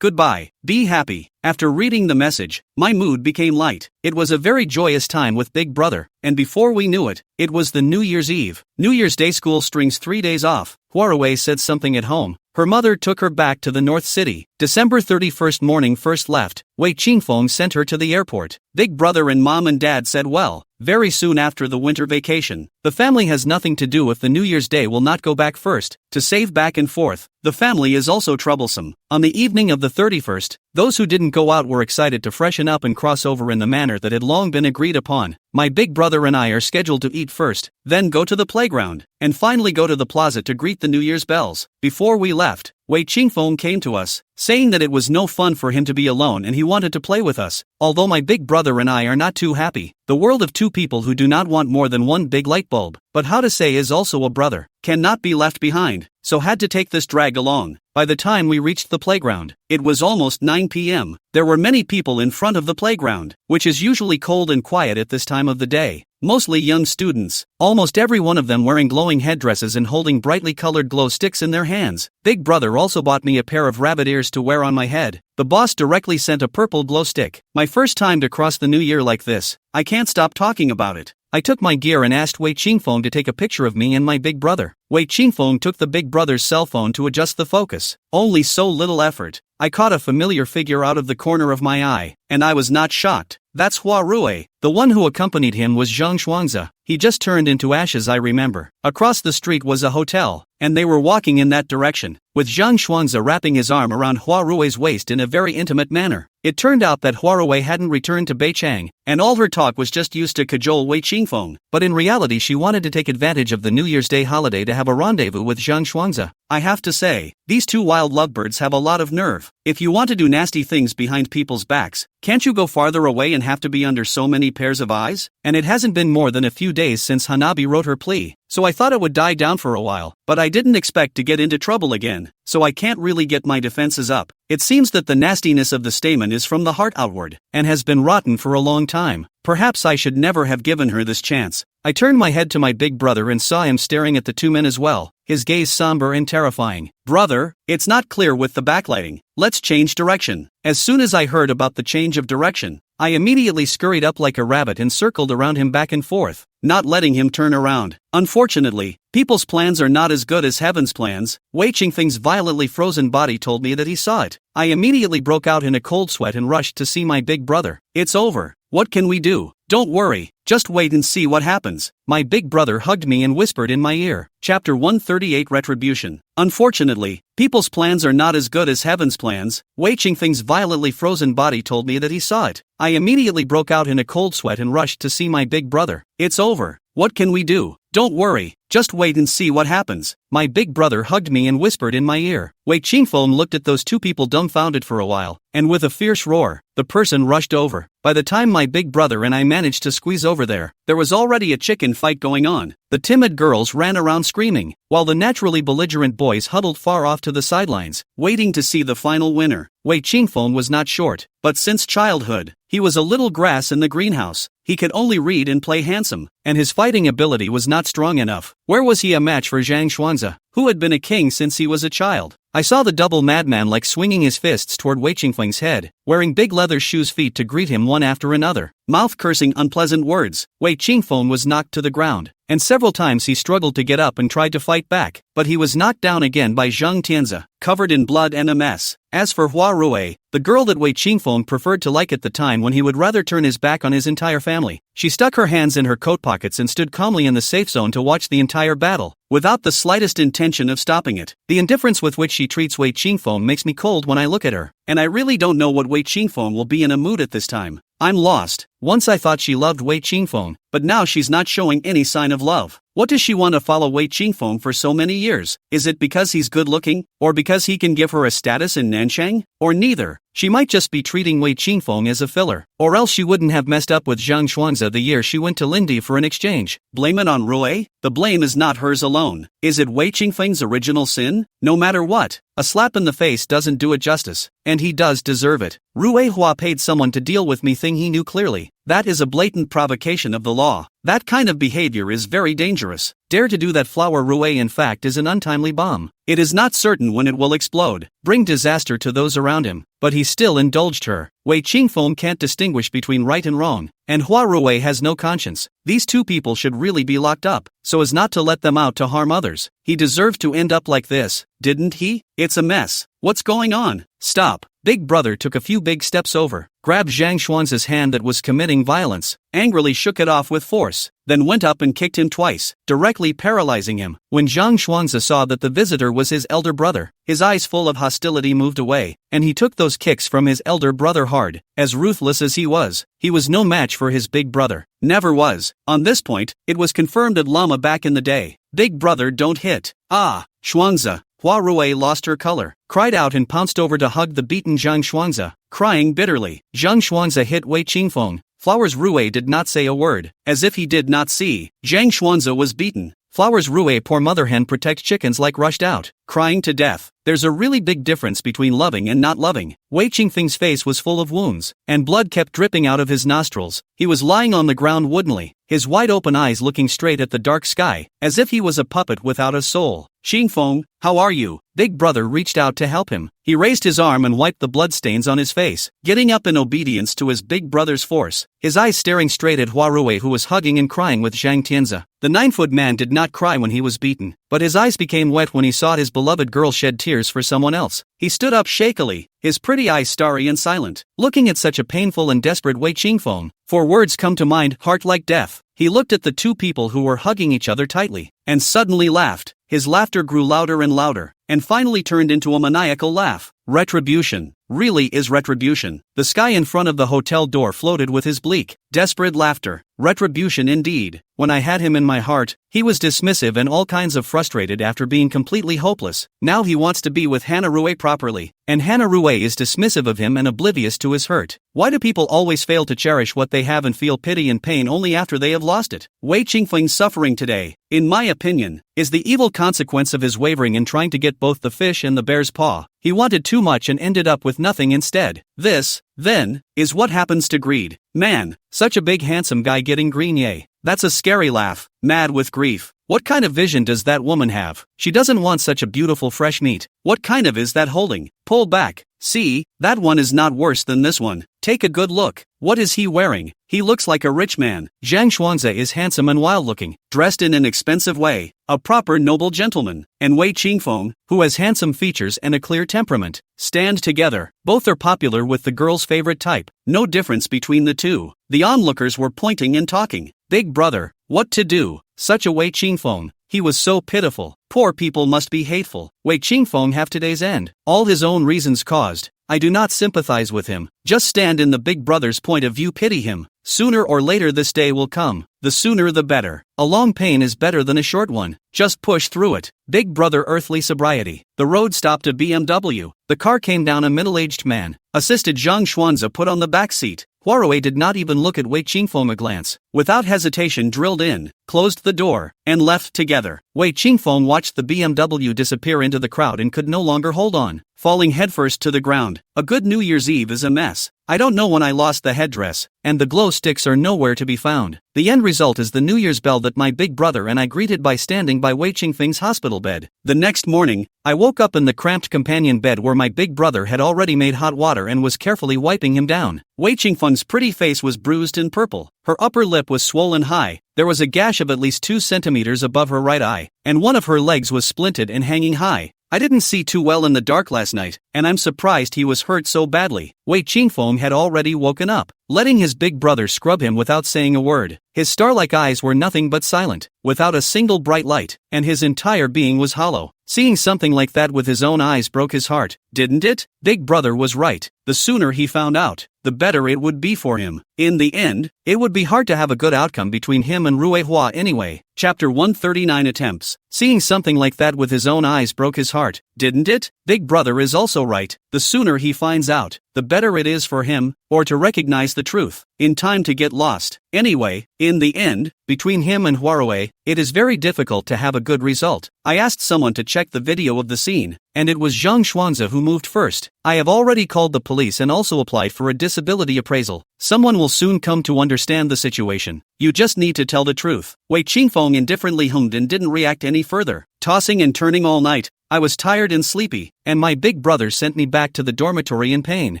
Goodbye. Be happy. After reading the message, my mood became light. It was a very joyous time with Big Brother, and before we knew it, it was the New Year's Eve. New Year's Day school strings 3 days off. Huarui said something at home. Her mother took her back to the North City. December 31st morning first left. Wei Qingfeng sent her to the airport. Big brother and mom and dad said well, very soon after the winter vacation. The family has nothing to do if the New Year's Day will not go back first, to save back and forth. The family is also troublesome. On the evening of the 31st, those who didn't go out were excited to freshen up and cross over in the manner that had long been agreed upon. My big brother and I are scheduled to eat first, then go to the playground, and finally go to the plaza to greet the New Year's bells. Before we left, Wei Qingfeng came to us, saying that it was no fun for him to be alone and he wanted to play with us. Although my big brother and I are not too happy, the world of two people who do not want more than one big light bulb, but how to say is also a brother, cannot be left behind, so had to take this drag along. By the time we reached the playground, it was almost 9 p.m. There were many people in front of the playground, which is usually cold and quiet at this time of the day. Mostly young students, almost every one of them wearing glowing headdresses and holding brightly colored glow sticks in their hands. Big brother also bought me a pair of rabbit ears to wear on my head. The boss directly sent a purple glow stick. My first time to cross the new year like this. I can't stop talking about it. I took my gear and asked Wei Qingfeng to take a picture of me and my big brother. Wei Qingfeng took the big brother's cell phone to adjust the focus. Only so little effort. I caught a familiar figure out of the corner of my eye, and I was not shocked. That's Hua Rui. The one who accompanied him was Zhang Shuangzi. He just turned into ashes, I remember. Across the street was a hotel, and they were walking in that direction, with Zhang Shuangzi wrapping his arm around Hua Rui's waist in a very intimate manner. It turned out that Hua Rui hadn't returned to Beichang, and all her talk was just used to cajole Wei Qingfeng, but in reality she wanted to take advantage of the New Year's Day holiday to have a rendezvous with Zhang Shuangzi. I have to say, these two wild lovebirds have a lot of nerve. If you want to do nasty things behind people's backs, can't you go farther away and have to be under so many pairs of eyes? And it hasn't been more than a few days since Hanabi wrote her plea, so I thought it would die down for a while, but I didn't expect to get into trouble again, so I can't really get my defenses up. It seems that the nastiness of the stamen is from the heart outward, and has been rotten for a long time. Perhaps I should never have given her this chance. I turned my head to my big brother and saw him staring at the two men as well, his gaze somber and terrifying. Brother, it's not clear with the backlighting. Let's change direction. As soon as I heard about the change of direction, I immediately scurried up like a rabbit and circled around him back and forth, not letting him turn around. Unfortunately, people's plans are not as good as heaven's plans. Wei Qingfeng's violently frozen body told me that he saw it. I immediately broke out in a cold sweat and rushed to see my big brother. It's over. What can we do? Don't worry, Just wait and see what happens. My big brother hugged me and whispered in my ear. Chapter 138 Retribution. Unfortunately, people's plans are not as good as heaven's plans. Wei Qingfeng's violently frozen body told me that he saw it. I immediately broke out in a cold sweat and rushed to see my big brother. It's over. What can we do? Don't worry, just wait and see what happens. My big brother hugged me and whispered in my ear. Wei Qingfeng looked at those two people dumbfounded for a while, and with a fierce roar, the person rushed over. By the time my big brother and I managed to squeeze over there was already a chicken fight going on. The timid girls ran around screaming, while the naturally belligerent boys huddled far off to the sidelines, waiting to see the final winner. Wei Qingfeng was not short, but since childhood, he was a little grass in the greenhouse. He could only read and play handsome, and his fighting ability was not strong enough. Where was he a match for Zhang Xuanze, who had been a king since he was a child? I saw the double madman like swinging his fists toward Wei Qingfeng's head, wearing big leather shoes feet to greet him one after another, mouth cursing unpleasant words. Wei Qingfeng was knocked to the ground, and several times he struggled to get up and tried to fight back, but he was knocked down again by Zhang Tianze, covered in blood and a mess. As for Hua Rui, the girl that Wei Qingfeng preferred to like at the time when he would rather turn his back on his entire family, she stuck her hands in her coat pockets and stood calmly in the safe zone to watch the entire battle, without the slightest intention of stopping it. The indifference with which she treats Wei Qingfeng makes me cold when I look at her, and I really don't know what Wei Qingfeng will be in a mood at this time. I'm lost. Once I thought she loved Wei Qingfeng, but now she's not showing any sign of love. What does she want to follow Wei Qingfeng for so many years? Is it because he's good looking, or because he can give her a status in Nanshang? Or neither? She might just be treating Wei Qingfeng as a filler, or else she wouldn't have messed up with Zhang Xuanze the year she went to Lindy for an exchange. Blame it on Rui? The blame is not hers alone. Is it Wei Qingfeng's original sin? No matter what, a slap in the face doesn't do it justice, and he does deserve it. Rui Hua paid someone to deal with me thing he knew clearly. That is a blatant provocation of the law. That kind of behavior is very dangerous. Dare to do that flower Rui in fact is an untimely bomb. It is not certain when it will explode, bring disaster to those around him, but he still indulged her. Wei Qingfeng can't distinguish between right and wrong, and Hua Rui has no conscience. These two people should really be locked up, so as not to let them out to harm others. He deserved to end up like this, didn't he? It's a mess. What's going on? Stop. Big brother took a few big steps over, grabbed Zhang Xuanze's hand that was committing violence, angrily shook it off with force, then went up and kicked him twice, directly paralyzing him. When Zhang Xuanze saw that the visitor was his elder brother, his eyes full of hostility moved away, and he took those kicks from his elder brother hard. As ruthless as he was no match for his big brother. Never was. On this point, it was confirmed at Lama back in the day. Big brother don't hit. Ah, Xuanze. Hua Rui lost her color, cried out and pounced over to hug the beaten Zhang Xuanze, crying bitterly. Zhang Xuanze hit Wei Qingfeng. Flowers Rui did not say a word, as if he did not see. Zhang Xuanze was beaten. Flowers Rui poor mother hen protect chickens like rushed out, crying to death. There's a really big difference between loving and not loving. Wei Qingfeng's face was full of wounds, and blood kept dripping out of his nostrils. He was lying on the ground woodenly, his wide-open eyes looking straight at the dark sky, as if he was a puppet without a soul. Qingfeng, how are you? Big brother reached out to help him. He raised his arm and wiped the bloodstains on his face, getting up in obedience to his big brother's force, his eyes staring straight at Hua Rui who was hugging and crying with Zhang Tianze. The 9-foot man did not cry when he was beaten, but his eyes became wet when he saw his beloved girl shed tears for someone else. He stood up shakily, his pretty eyes starry and silent, looking at such a painful and desperate Wei Qingfeng. For words come to mind, heart like death. He looked at the two people who were hugging each other tightly, and suddenly laughed. His laughter grew louder and louder, and finally turned into a maniacal laugh. Retribution. Really is retribution. The sky in front of the hotel door floated with his bleak, desperate laughter. Retribution indeed. When I had him in my heart, he was dismissive and all kinds of frustrated after being completely hopeless. Now he wants to be with Hana Rui properly, and Hana Rui is dismissive of him and oblivious to his hurt. Why do people always fail to cherish what they have and feel pity and pain only after they have lost it? Wei Qingfeng's suffering today, in my opinion, is the evil consequence of his wavering in trying to get both the fish and the bear's paw. He wanted too much and ended up with nothing instead. This, then, is what happens to greed. Man, such a big handsome guy getting green, yay. That's a scary laugh, mad with grief. What kind of vision does that woman have? She doesn't want such a beautiful fresh meat. What kind of is that holding? Pull back. See, that one is not worse than this one. Take a good look. What is he wearing? He looks like a rich man. Zhang Xuanze is handsome and wild-looking, dressed in an expensive way, a proper noble gentleman. And Wei Qingfeng, who has handsome features and a clear temperament, stand together. Both are popular with the girl's favorite type. No difference between the two. The onlookers were pointing and talking. Big brother, what to do? Such a Wei Qingfeng. He was so pitiful. Poor people must be hateful. Wei Qingfeng have today's end. All his own reasons caused. I do not sympathize with him. Just stand in the big brother's point of view, pity him. Sooner or later this day will come. The sooner the better. A long pain is better than a short one. Just push through it. Big brother earthly sobriety. The road stopped a BMW. The car came down a middle-aged man. Assisted Zhang Xuanzi put on the back seat. Huarui did not even look at Wei Qingfeng a glance. Without hesitation drilled in, closed the door, and left together. Wei Qingfeng watched the BMW disappear into the crowd and could no longer hold on, falling headfirst to the ground. A good New Year's Eve is a mess. I don't know when I lost the headdress, and the glow sticks are nowhere to be found. The end result is the New Year's bell that my big brother and I greeted by standing by Wei Qingfeng's hospital bed. The next morning, I woke up in the cramped companion bed where my big brother had already made hot water and was carefully wiping him down. Wei Qingfeng's pretty face was bruised and purple. Her upper lip was swollen high. There was a gash of at least 2 centimeters above her right eye, and one of her legs was splinted and hanging high. I didn't see too well in the dark last night, and I'm surprised he was hurt so badly. Wei Qingfeng had already woken up, letting his big brother scrub him without saying a word. His star-like eyes were nothing but silent, without a single bright light, and his entire being was hollow. Seeing something like that with his own eyes broke his heart, didn't it? Big brother was right. The sooner he found out, the better it would be for him. In the end, it would be hard to have a good outcome between him and Rui Hua anyway. Chapter 139 Attempts. Seeing something like that with his own eyes broke his heart, didn't it? Big brother is also right. The sooner he finds out, the better it is for him, or to recognize the truth, in time to get lost. Anyway, in the end, between him and Huarui, it is very difficult to have a good result. I asked someone to check the video of the scene, and it was Zhang Xuanzi who moved first. I have already called the police and also applied for a disability appraisal. Someone will soon come to understand the situation. You just need to tell the truth. Wei Qingfeng indifferently hummed and didn't react any further. Tossing and turning all night, I was tired and sleepy, and my big brother sent me back to the dormitory in pain,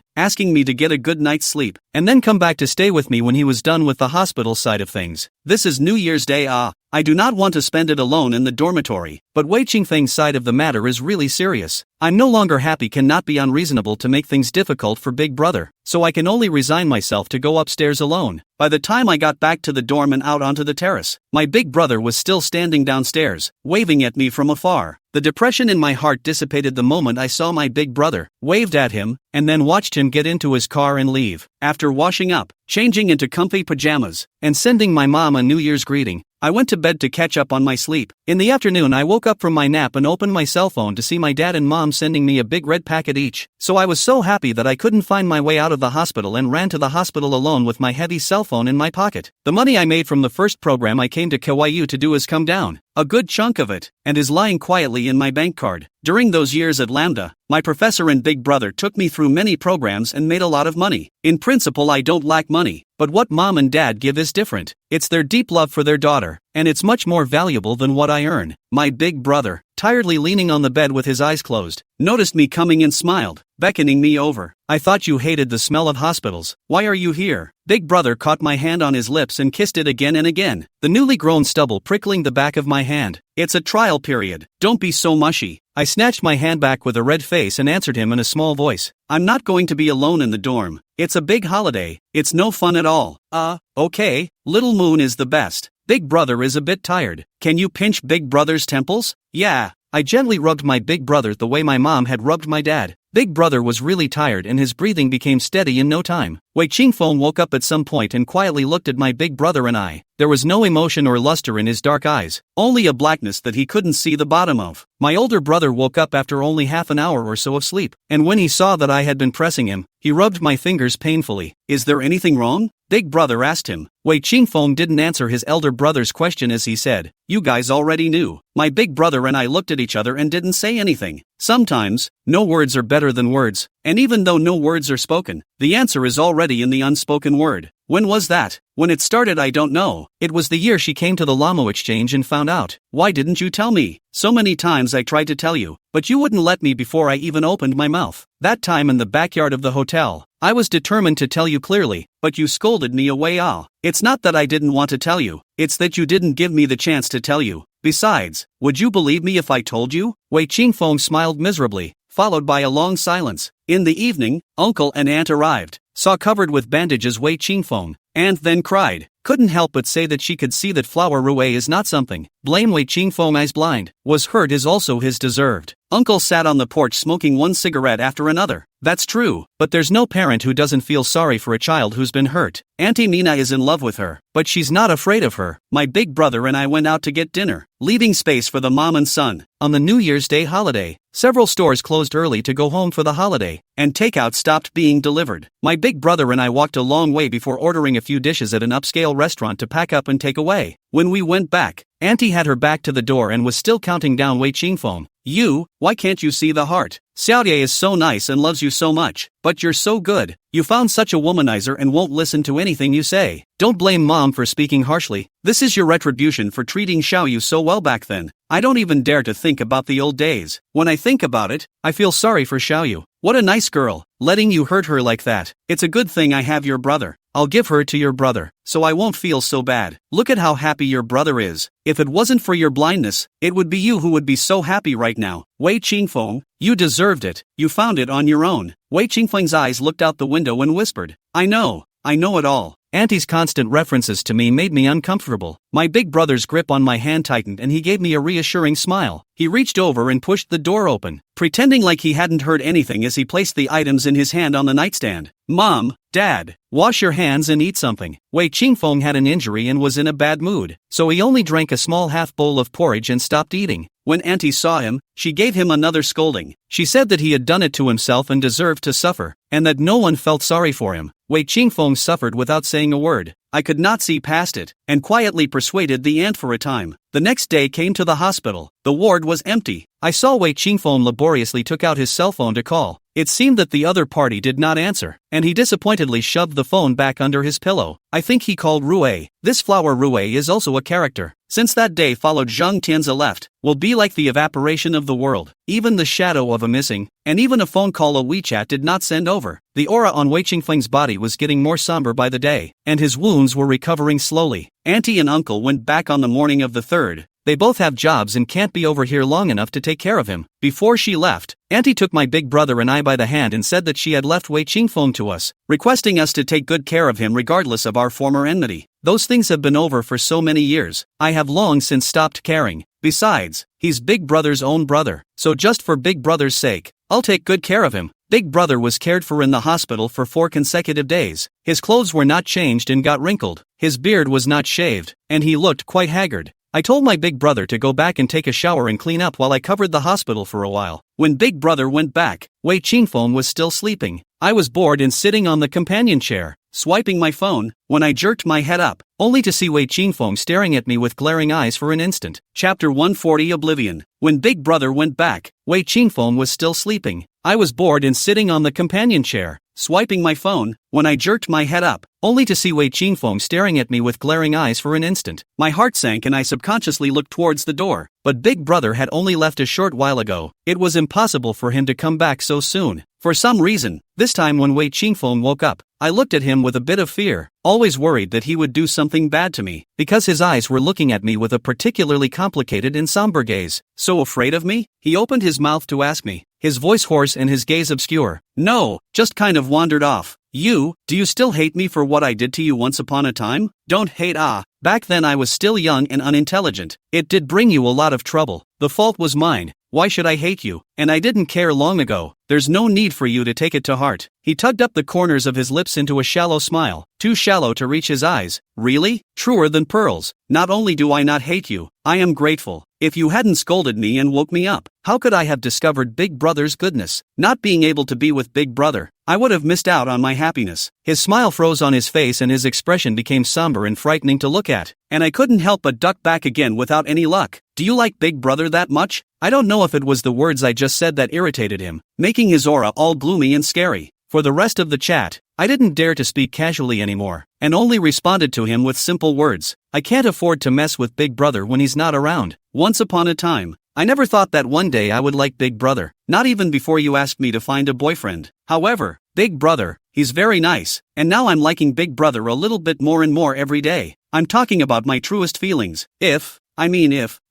asking me to get a good night's sleep, and then come back to stay with me when he was done with the hospital side of things. This is New Year's Day. I do not want to spend it alone in the dormitory, but Wei Qingfeng's side of the matter is really serious. I'm no longer happy cannot be unreasonable to make things difficult for big brother, so I can only resign myself to go upstairs alone. By the time I got back to the dorm and out onto the terrace, my big brother was still standing downstairs, waving at me from afar. The depression in my heart dissipated the moment I saw my big brother, waved at him, and then watched him get into his car and leave. After washing up, changing into comfy pajamas, and sending my mom a New Year's greeting, I went to bed to catch up on my sleep. In the afternoon I woke up from my nap and opened my cell phone to see my dad and mom sending me a big red packet each. So I was so happy that I couldn't find my way out of the hospital and ran to the hospital alone with my heavy cell phone in my pocket. The money I made from the first program I came to Kawaii to do has come down, a good chunk of it, and is lying quietly in my bank card. During those years at Lambda, my professor and big brother took me through many programs and made a lot of money. In principle I don't lack money, but what mom and dad give is different. It's their deep love for their daughter, and it's much more valuable than what I earn. My big brother, tiredly leaning on the bed with his eyes closed, noticed me coming and smiled, beckoning me over. I thought you hated the smell of hospitals. Why are you here? Big brother caught my hand on his lips and kissed it again and again, the newly grown stubble prickling the back of my hand. It's a trial period. Don't be so mushy. I snatched my hand back with a red face and answered him in a small voice. I'm not going to be alone in the dorm. It's a big holiday. It's no fun at all. Okay, Little Moon is the best. Big brother is a bit tired. Can you pinch big brother's temples? Yeah. I gently rubbed my big brother the way my mom had rubbed my dad. Big brother was really tired and his breathing became steady in no time. Wei Qingfeng woke up at some point and quietly looked at my big brother and I. There was no emotion or luster in his dark eyes, only a blackness that he couldn't see the bottom of. My older brother woke up after only half an hour or so of sleep, and when he saw that I had been pressing him, he rubbed my fingers painfully. Is there anything wrong? Big brother asked him. Wei Qingfeng didn't answer his elder brother's question as he said, you guys already knew. My big brother and I looked at each other and didn't say anything. Sometimes, no words are better than words, and even though no words are spoken, the answer is already in the unspoken word. When was that? When it started I don't know. It was the year she came to the Lamo exchange and found out. Why didn't you tell me? So many times I tried to tell you, but you wouldn't let me before I even opened my mouth. That time in the backyard of the hotel, I was determined to tell you clearly, but you scolded me away. It's not that I didn't want to tell you, it's that you didn't give me the chance to tell you. Besides, would you believe me if I told you? Wei Qingfeng smiled miserably, followed by a long silence. In the evening, uncle and aunt arrived, saw covered with bandages Wei Qingfeng, and then cried. couldn't help but say that she could see that flower rue is not something. Blame Wei Qingfeng as blind. Was hurt is also his deserved. Uncle sat on the porch smoking one cigarette after another. That's true, but there's no parent who doesn't feel sorry for a child who's been hurt. Auntie Mina is in love with her, but she's not afraid of her. My big brother and I went out to get dinner, leaving space for the mom and son. On the New Year's Day holiday, several stores closed early to go home for the holiday, and takeout stopped being delivered. My big brother and I walked a long way before ordering a few dishes at an upscale restaurant to pack up and take away. When we went back, Auntie had her back to the door and was still counting down Wei Qingfeng. Why can't you see the heart? Xiaoye is so nice and loves you so much, but you're so good. You found such a womanizer and won't listen to anything you say. Don't blame mom for speaking harshly. This is your retribution for treating Xiaoyu so well back then. I don't even dare to think about the old days. When I think about it, I feel sorry for Xiaoyu. What a nice girl, letting you hurt her like that. It's a good thing I have your brother. I'll give her to your brother, so I won't feel so bad. Look at how happy your brother is. If it wasn't for your blindness, it would be you who would be so happy right now. Wei Qingfeng, you deserved it. You found it on your own. Wei Qingfeng's eyes looked out the window and whispered, I know it all. Auntie's constant references to me made me uncomfortable. My big brother's grip on my hand tightened and he gave me a reassuring smile. He reached over and pushed the door open, pretending like he hadn't heard anything as he placed the items in his hand on the nightstand. Mom, Dad, wash your hands and eat something. Wei Qingfeng had an injury and was in a bad mood, so he only drank a small half bowl of porridge and stopped eating. When Auntie saw him, she gave him another scolding. She said that he had done it to himself and deserved to suffer, and that no one felt sorry for him. Wei Qingfeng suffered without saying a word. I could not see past it, and quietly persuaded the aunt for a time. The next day came to the hospital. The ward was empty. I saw Wei Qingfeng laboriously took out his cell phone to call. It seemed that the other party did not answer, and he disappointedly shoved the phone back under his pillow. I think he called Rue. This flower Rue is also a character. Since that day followed Zhang Tian's left, will be like the evaporation of the world. Even the shadow of a missing, and even a phone call a WeChat did not send over. The aura on Wei Qingfeng's body was getting more somber by the day, and his wounds were recovering slowly. Auntie and uncle went back on the morning of the 3rd. They both have jobs and can't be over here long enough to take care of him. Before she left, Auntie took my big brother and I by the hand and said that she had left Wei Qingfeng to us, requesting us to take good care of him regardless of our former enmity. Those things have been over for so many years. I have long since stopped caring. Besides, he's Big Brother's own brother, so just for Big Brother's sake, I'll take good care of him. Big Brother was cared for in the hospital for 4 consecutive days. His clothes were not changed and got wrinkled. His beard was not shaved, and he looked quite haggard. I told my big brother to go back and take a shower and clean up while I covered the hospital for a while. When Big Brother went back, Wei Qingfeng was still sleeping. I was bored and sitting on the companion chair, swiping my phone, when I jerked my head up, only to see Wei Qingfeng staring at me with glaring eyes for an instant. Chapter 140 Oblivion. When Big Brother went back, Wei Qingfeng was still sleeping. I was bored and sitting on the companion chair, swiping my phone, when I jerked my head up, only to see Wei Qingfeng staring at me with glaring eyes for an instant. My heart sank and I subconsciously looked towards the door, but Big Brother had only left a short while ago. It was impossible for him to come back so soon. For some reason, this time when Wei Qingfeng woke up, I looked at him with a bit of fear, always worried that he would do something bad to me, because his eyes were looking at me with a particularly complicated and somber gaze. So afraid of me? He opened his mouth to ask me, his voice hoarse and his gaze obscure. No, just kind of wandered off. Do you still hate me for what I did to you once upon a time? Don't hate back then I was still young and unintelligent. It did bring you a lot of trouble. The fault was mine. Why should I hate you? And I didn't care long ago. There's no need for you to take it to heart. He tugged up the corners of his lips into a shallow smile, too shallow to reach his eyes. Really? Truer than pearls. Not only do I not hate you, I am grateful. If you hadn't scolded me and woke me up, how could I have discovered Big Brother's goodness? Not being able to be with Big Brother, I would have missed out on my happiness. His smile froze on his face and his expression became somber and frightening to look at, and I couldn't help but duck back again without any luck. Do you like Big Brother that much? I don't know if it was the words I just said that irritated him, making his aura all gloomy and scary. For the rest of the chat, I didn't dare to speak casually anymore, and only responded to him with simple words. I can't afford to mess with Big Brother when he's not around. Once upon a time, I never thought that one day I would like Big Brother, not even before you asked me to find a boyfriend. However, Big Brother, he's very nice, and now I'm liking Big Brother a little bit more and more every day. I'm talking about my truest feelings. If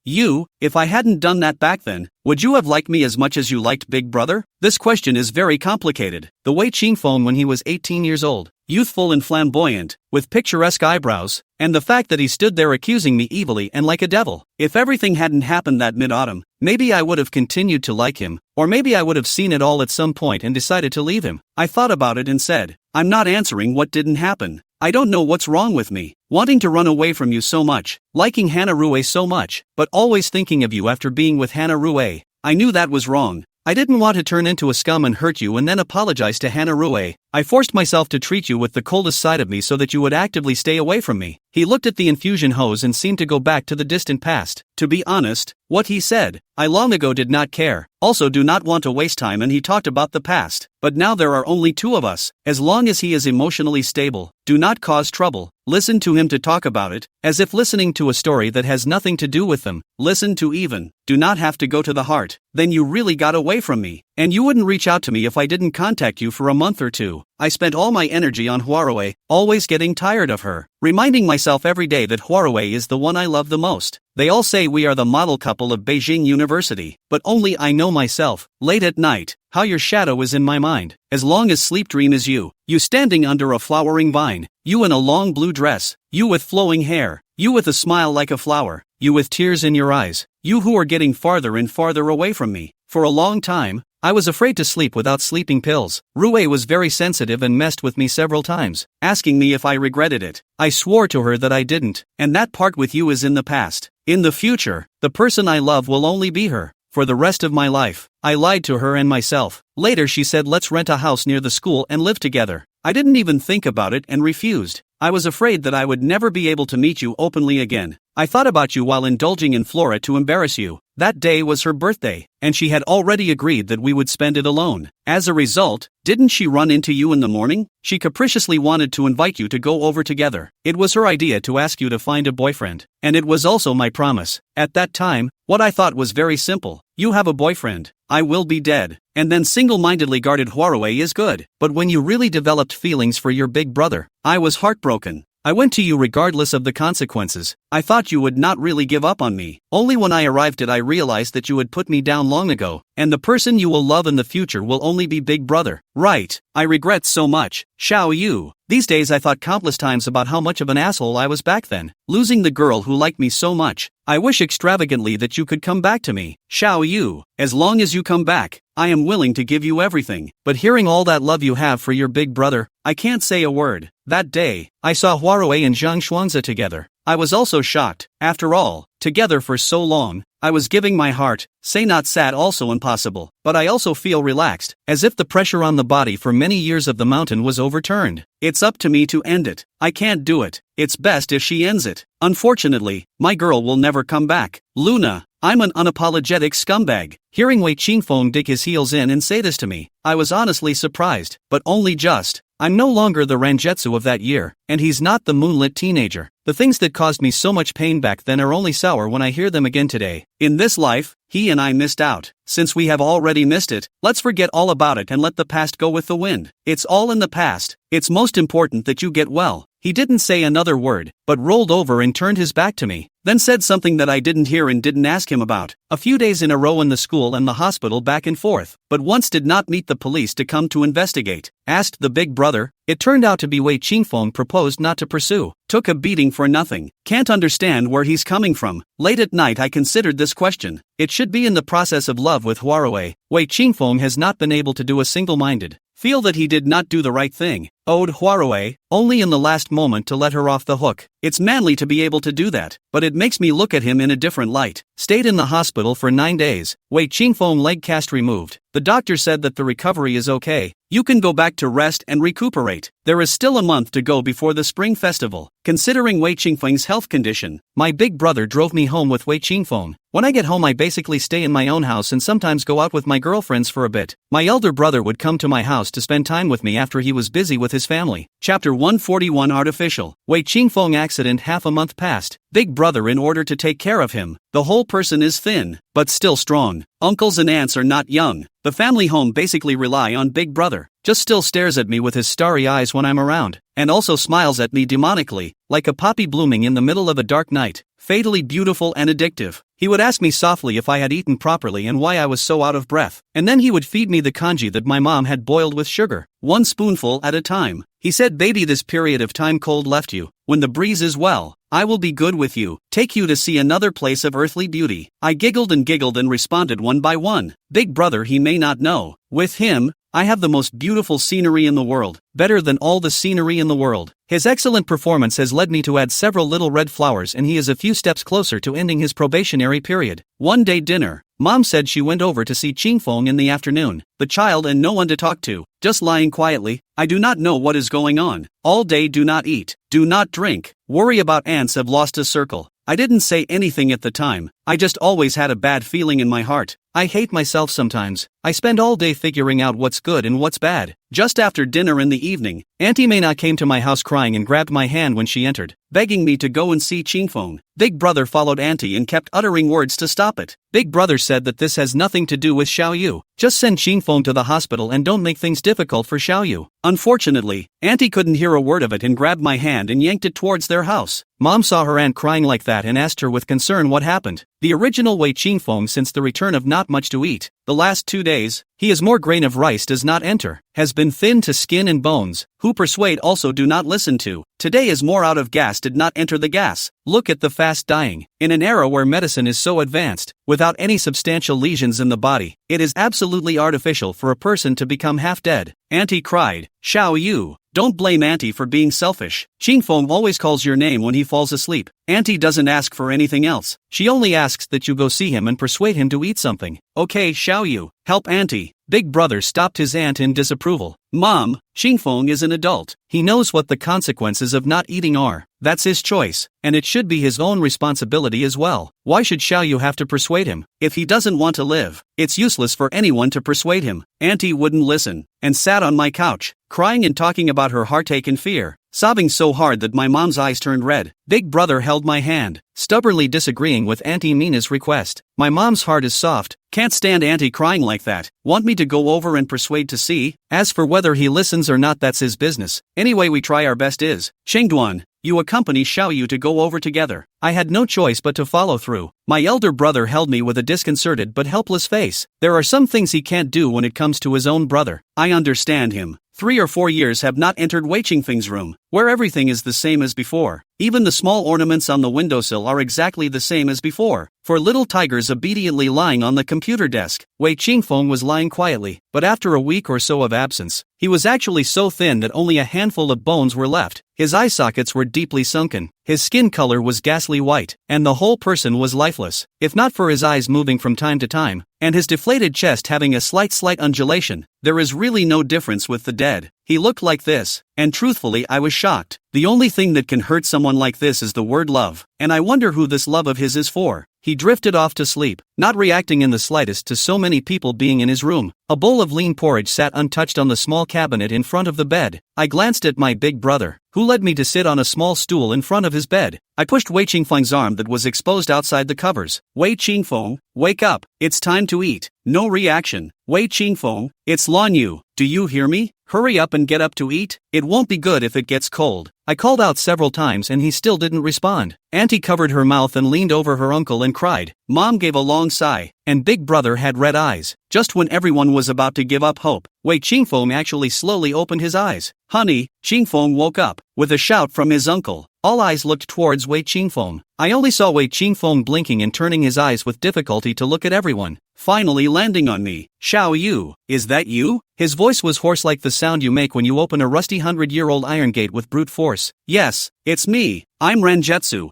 If I hadn't done that back then, would you have liked me as much as you liked Big Brother? This question is very complicated. The Wei Qingfeng when he was 18 years old, youthful and flamboyant, with picturesque eyebrows, and the fact that he stood there accusing me evilly and like a devil. If everything hadn't happened that mid-autumn, maybe I would have continued to like him, or maybe I would have seen it all at some point and decided to leave him. I thought about it and said, I'm not answering what didn't happen. I don't know what's wrong with me, wanting to run away from you so much, liking Hana Rue so much, but always thinking of you after being with Hana Rue. I knew that was wrong. I didn't want to turn into a scum and hurt you and then apologize to Hana Rue. I forced myself to treat you with the coldest side of me so that you would actively stay away from me. He looked at the infusion hose and seemed to go back to the distant past. To be honest, what he said, I long ago did not care, also do not want to waste time, and he talked about the past. But now there are only two of us. As long as he is emotionally stable, do not cause trouble. Listen to him to talk about it, as if listening to a story that has nothing to do with them. Listen to even, do not have to go to the heart. Then you really got away from me, and you wouldn't reach out to me if I didn't contact you for a month or two. I spent all my energy on Huarue, always getting tired of her, reminding myself every day that Huarue is the one I love the most. They all say we are the model couple of Beijing University, but only I know myself. Late at night, how your shadow is in my mind. As long as sleep dream is you standing under a flowering vine, you in a long blue dress, you with flowing hair, you with a smile like a flower, you with tears in your eyes, you who are getting farther and farther away from me. For a long time, I was afraid to sleep without sleeping pills. Rue was very sensitive and messed with me several times, asking me if I regretted it. I swore to her that I didn't, and that part with you is in the past. In the future, the person I love will only be her. For the rest of my life, I lied to her and myself. Later she said let's rent a house near the school and live together. I didn't even think about it and refused. I was afraid that I would never be able to meet you openly again. I thought about you while indulging in Flora to embarrass you. That day was her birthday, and she had already agreed that we would spend it alone. As a result, didn't she run into you in the morning? She capriciously wanted to invite you to go over together. It was her idea to ask you to find a boyfriend, and it was also my promise. At that time, what I thought was very simple. You have a boyfriend, I will be dead. And then single-mindedly guarded Huarue is good. But when you really developed feelings for your big brother, I was heartbroken. I went to you regardless of the consequences. I thought you would not really give up on me. Only when I arrived did I realize that you had put me down long ago, and the person you will love in the future will only be Big Brother. Right, I regret so much. Xiao Yu. These days I thought countless times about how much of an asshole I was back then, losing the girl who liked me so much. I wish extravagantly that you could come back to me. Xiao Yu. As long as you come back, I am willing to give you everything. But hearing all that love you have for your big brother, I can't say a word. That day, I saw Huarue and Zhang Xuanze together. I was also shocked. After all, together for so long, I was giving my heart. Say not sad, also impossible, but I also feel relaxed, as if the pressure on the body for many years of the mountain was overturned. It's up to me to end it. I can't do it. It's best if she ends it. Unfortunately, my girl will never come back. Luna, I'm an unapologetic scumbag. Hearing Wei Qingfeng dig his heels in and say this to me, I was honestly surprised, but only just. I'm no longer the Rangetsu of that year, and he's not the moonlit teenager. The things that caused me so much pain back then are only sour when I hear them again today. In this life, he and I missed out. Since we have already missed it, let's forget all about it and let the past go with the wind. It's all in the past. It's most important that you get well. He didn't say another word, but rolled over and turned his back to me, then said something that I didn't hear and didn't ask him about. A few days in a row in the school and the hospital back and forth, but once did not meet the police to come to investigate. Asked the big brother. It turned out to be Wei Qingfeng proposed not to pursue. Took a beating for nothing. Can't understand where he's coming from. Late at night I considered this question. It should be in the process of love with Huarue. Wei Qingfeng has not been able to do a single-minded. Feel that he did not do the right thing. Owed Huarue, only in the last moment to let her off the hook. It's manly to be able to do that, but it makes me look at him in a different light. Stayed in the hospital for 9 days. Wei Qingfeng leg cast removed. The doctor said that the recovery is okay. You can go back to rest and recuperate. There is still a month to go before the spring festival. Considering Wei Qingfeng's health condition, my big brother drove me home with Wei Qingfeng. When I get home I basically stay in my own house and sometimes go out with my girlfriends for a bit. My elder brother would come to my house to spend time with me after he was busy with his family. Chapter 141 Artificial. Wei Qingfeng accident. Half a month passed. Big brother in order to take care of him. The whole person is thin, but still strong. Uncles and aunts are not young. The family home basically rely on big brother. Just still stares at me with his starry eyes when I'm around, and also smiles at me demonically, like a poppy blooming in the middle of a dark night. Fatally beautiful and addictive. He would ask me softly if I had eaten properly and why I was so out of breath, and then he would feed me the kanji that my mom had boiled with sugar, 1 spoonful at a time. He said, "Baby, this period of time cold left you. When the breeze is well, I will be good with you, take you to see another place of earthly beauty." I giggled and responded one by one. Big brother, he may not know. With him, I have the most beautiful scenery in the world, better than all the scenery in the world. His excellent performance has led me to add several little red flowers, and he is a few steps closer to ending his probationary period. One day dinner, Mom said she went over to see Qingfeng in the afternoon, the child and no one to talk to, just lying quietly. I do not know what is going on. All day do not eat, do not drink, worry about ants, have lost a circle. I didn't say anything at the time, I just always had a bad feeling in my heart. I hate myself sometimes. I spend all day figuring out what's good and what's bad. Just after dinner in the evening, Auntie Mayna came to my house crying and grabbed my hand when she entered, begging me to go and see Qingfeng. Big brother followed Auntie and kept uttering words to stop it. Big brother said that this has nothing to do with Xiaoyu. Just send Qingfeng to the hospital and don't make things difficult for Xiaoyu. Unfortunately, Auntie couldn't hear a word of it and grabbed my hand and yanked it towards their house. Mom saw her aunt crying like that and asked her with concern what happened. The original way Qingfeng, since the return of not much to eat, the last 2 days, he is more grain of rice does not enter, has been thin to skin and bones, who persuade also do not listen to. Today is more out of gas did not enter the gas. Look at the fast dying. In an era where medicine is so advanced, without any substantial lesions in the body, it is absolutely artificial for a person to become half dead. Auntie cried, Xiaoyu. Don't blame Auntie for being selfish. Qingfeng always calls your name when he falls asleep. Auntie doesn't ask for anything else. She only asks that you go see him and persuade him to eat something. Okay, Xiaoyu, help Auntie. Big brother stopped his aunt in disapproval. Mom, Qingfeng is an adult. He knows what the consequences of not eating are. That's his choice, and it should be his own responsibility as well. Why should Xiaoyu have to persuade him? If he doesn't want to live, it's useless for anyone to persuade him. Auntie wouldn't listen, and sat on my couch, crying and talking about her heartache and fear, sobbing so hard that my mom's eyes turned red. Big brother held my hand, stubbornly disagreeing with Auntie Mina's request. My mom's heart is soft, can't stand Auntie crying like that. Want me to go over and persuade to see? As for whether he listens or not, that's his business. Anyway, we try our best is. Chengduan, you accompany Xiaoyu to go over together. I had no choice but to follow through. My elder brother held me with a disconcerted but helpless face. There are some things he can't do when it comes to his own brother. I understand him. 3 or 4 years have not entered Wei Qingfeng's room, where everything is the same as before. Even the small ornaments on the windowsill are exactly the same as before. For little tigers obediently lying on the computer desk, Wei Qingfeng was lying quietly, but after a week or so of absence, he was actually so thin that only a handful of bones were left. His eye sockets were deeply sunken, his skin color was ghastly white, and the whole person was lifeless, if not for his eyes moving from time to time, and his deflated chest having a slight undulation. There is really no difference with the dead. He looked like this, and truthfully I was shocked. The only thing that can hurt someone like this is the word love, and I wonder who this love of his is for. He drifted off to sleep, not reacting in the slightest to so many people being in his room. A bowl of lean porridge sat untouched on the small cabinet in front of the bed. I glanced at my big brother, who led me to sit on a small stool in front of his bed. I pushed Wei Qingfeng's arm that was exposed outside the covers. Wei Qingfeng, wake up, it's time to eat. No reaction. Wei Qingfeng, it's Lanyu, do you hear me? Hurry up and get up to eat, it won't be good if it gets cold. I called out several times and he still didn't respond. Auntie covered her mouth and leaned over her uncle and cried. Mom gave a long sigh, and big brother had red eyes. Just when everyone was about to give up hope, Wei Qingfeng actually slowly opened his eyes. Honey, Qingfeng woke up, with a shout from his uncle. All eyes looked towards Wei Qingfeng. I only saw Wei Qingfeng blinking and turning his eyes with difficulty to look at everyone, finally landing on me. Xiaoyu, is that you? His voice was hoarse like the sound you make when you open a rusty 100-year-old iron gate with brute force. Yes, it's me. I'm Ranjetsu.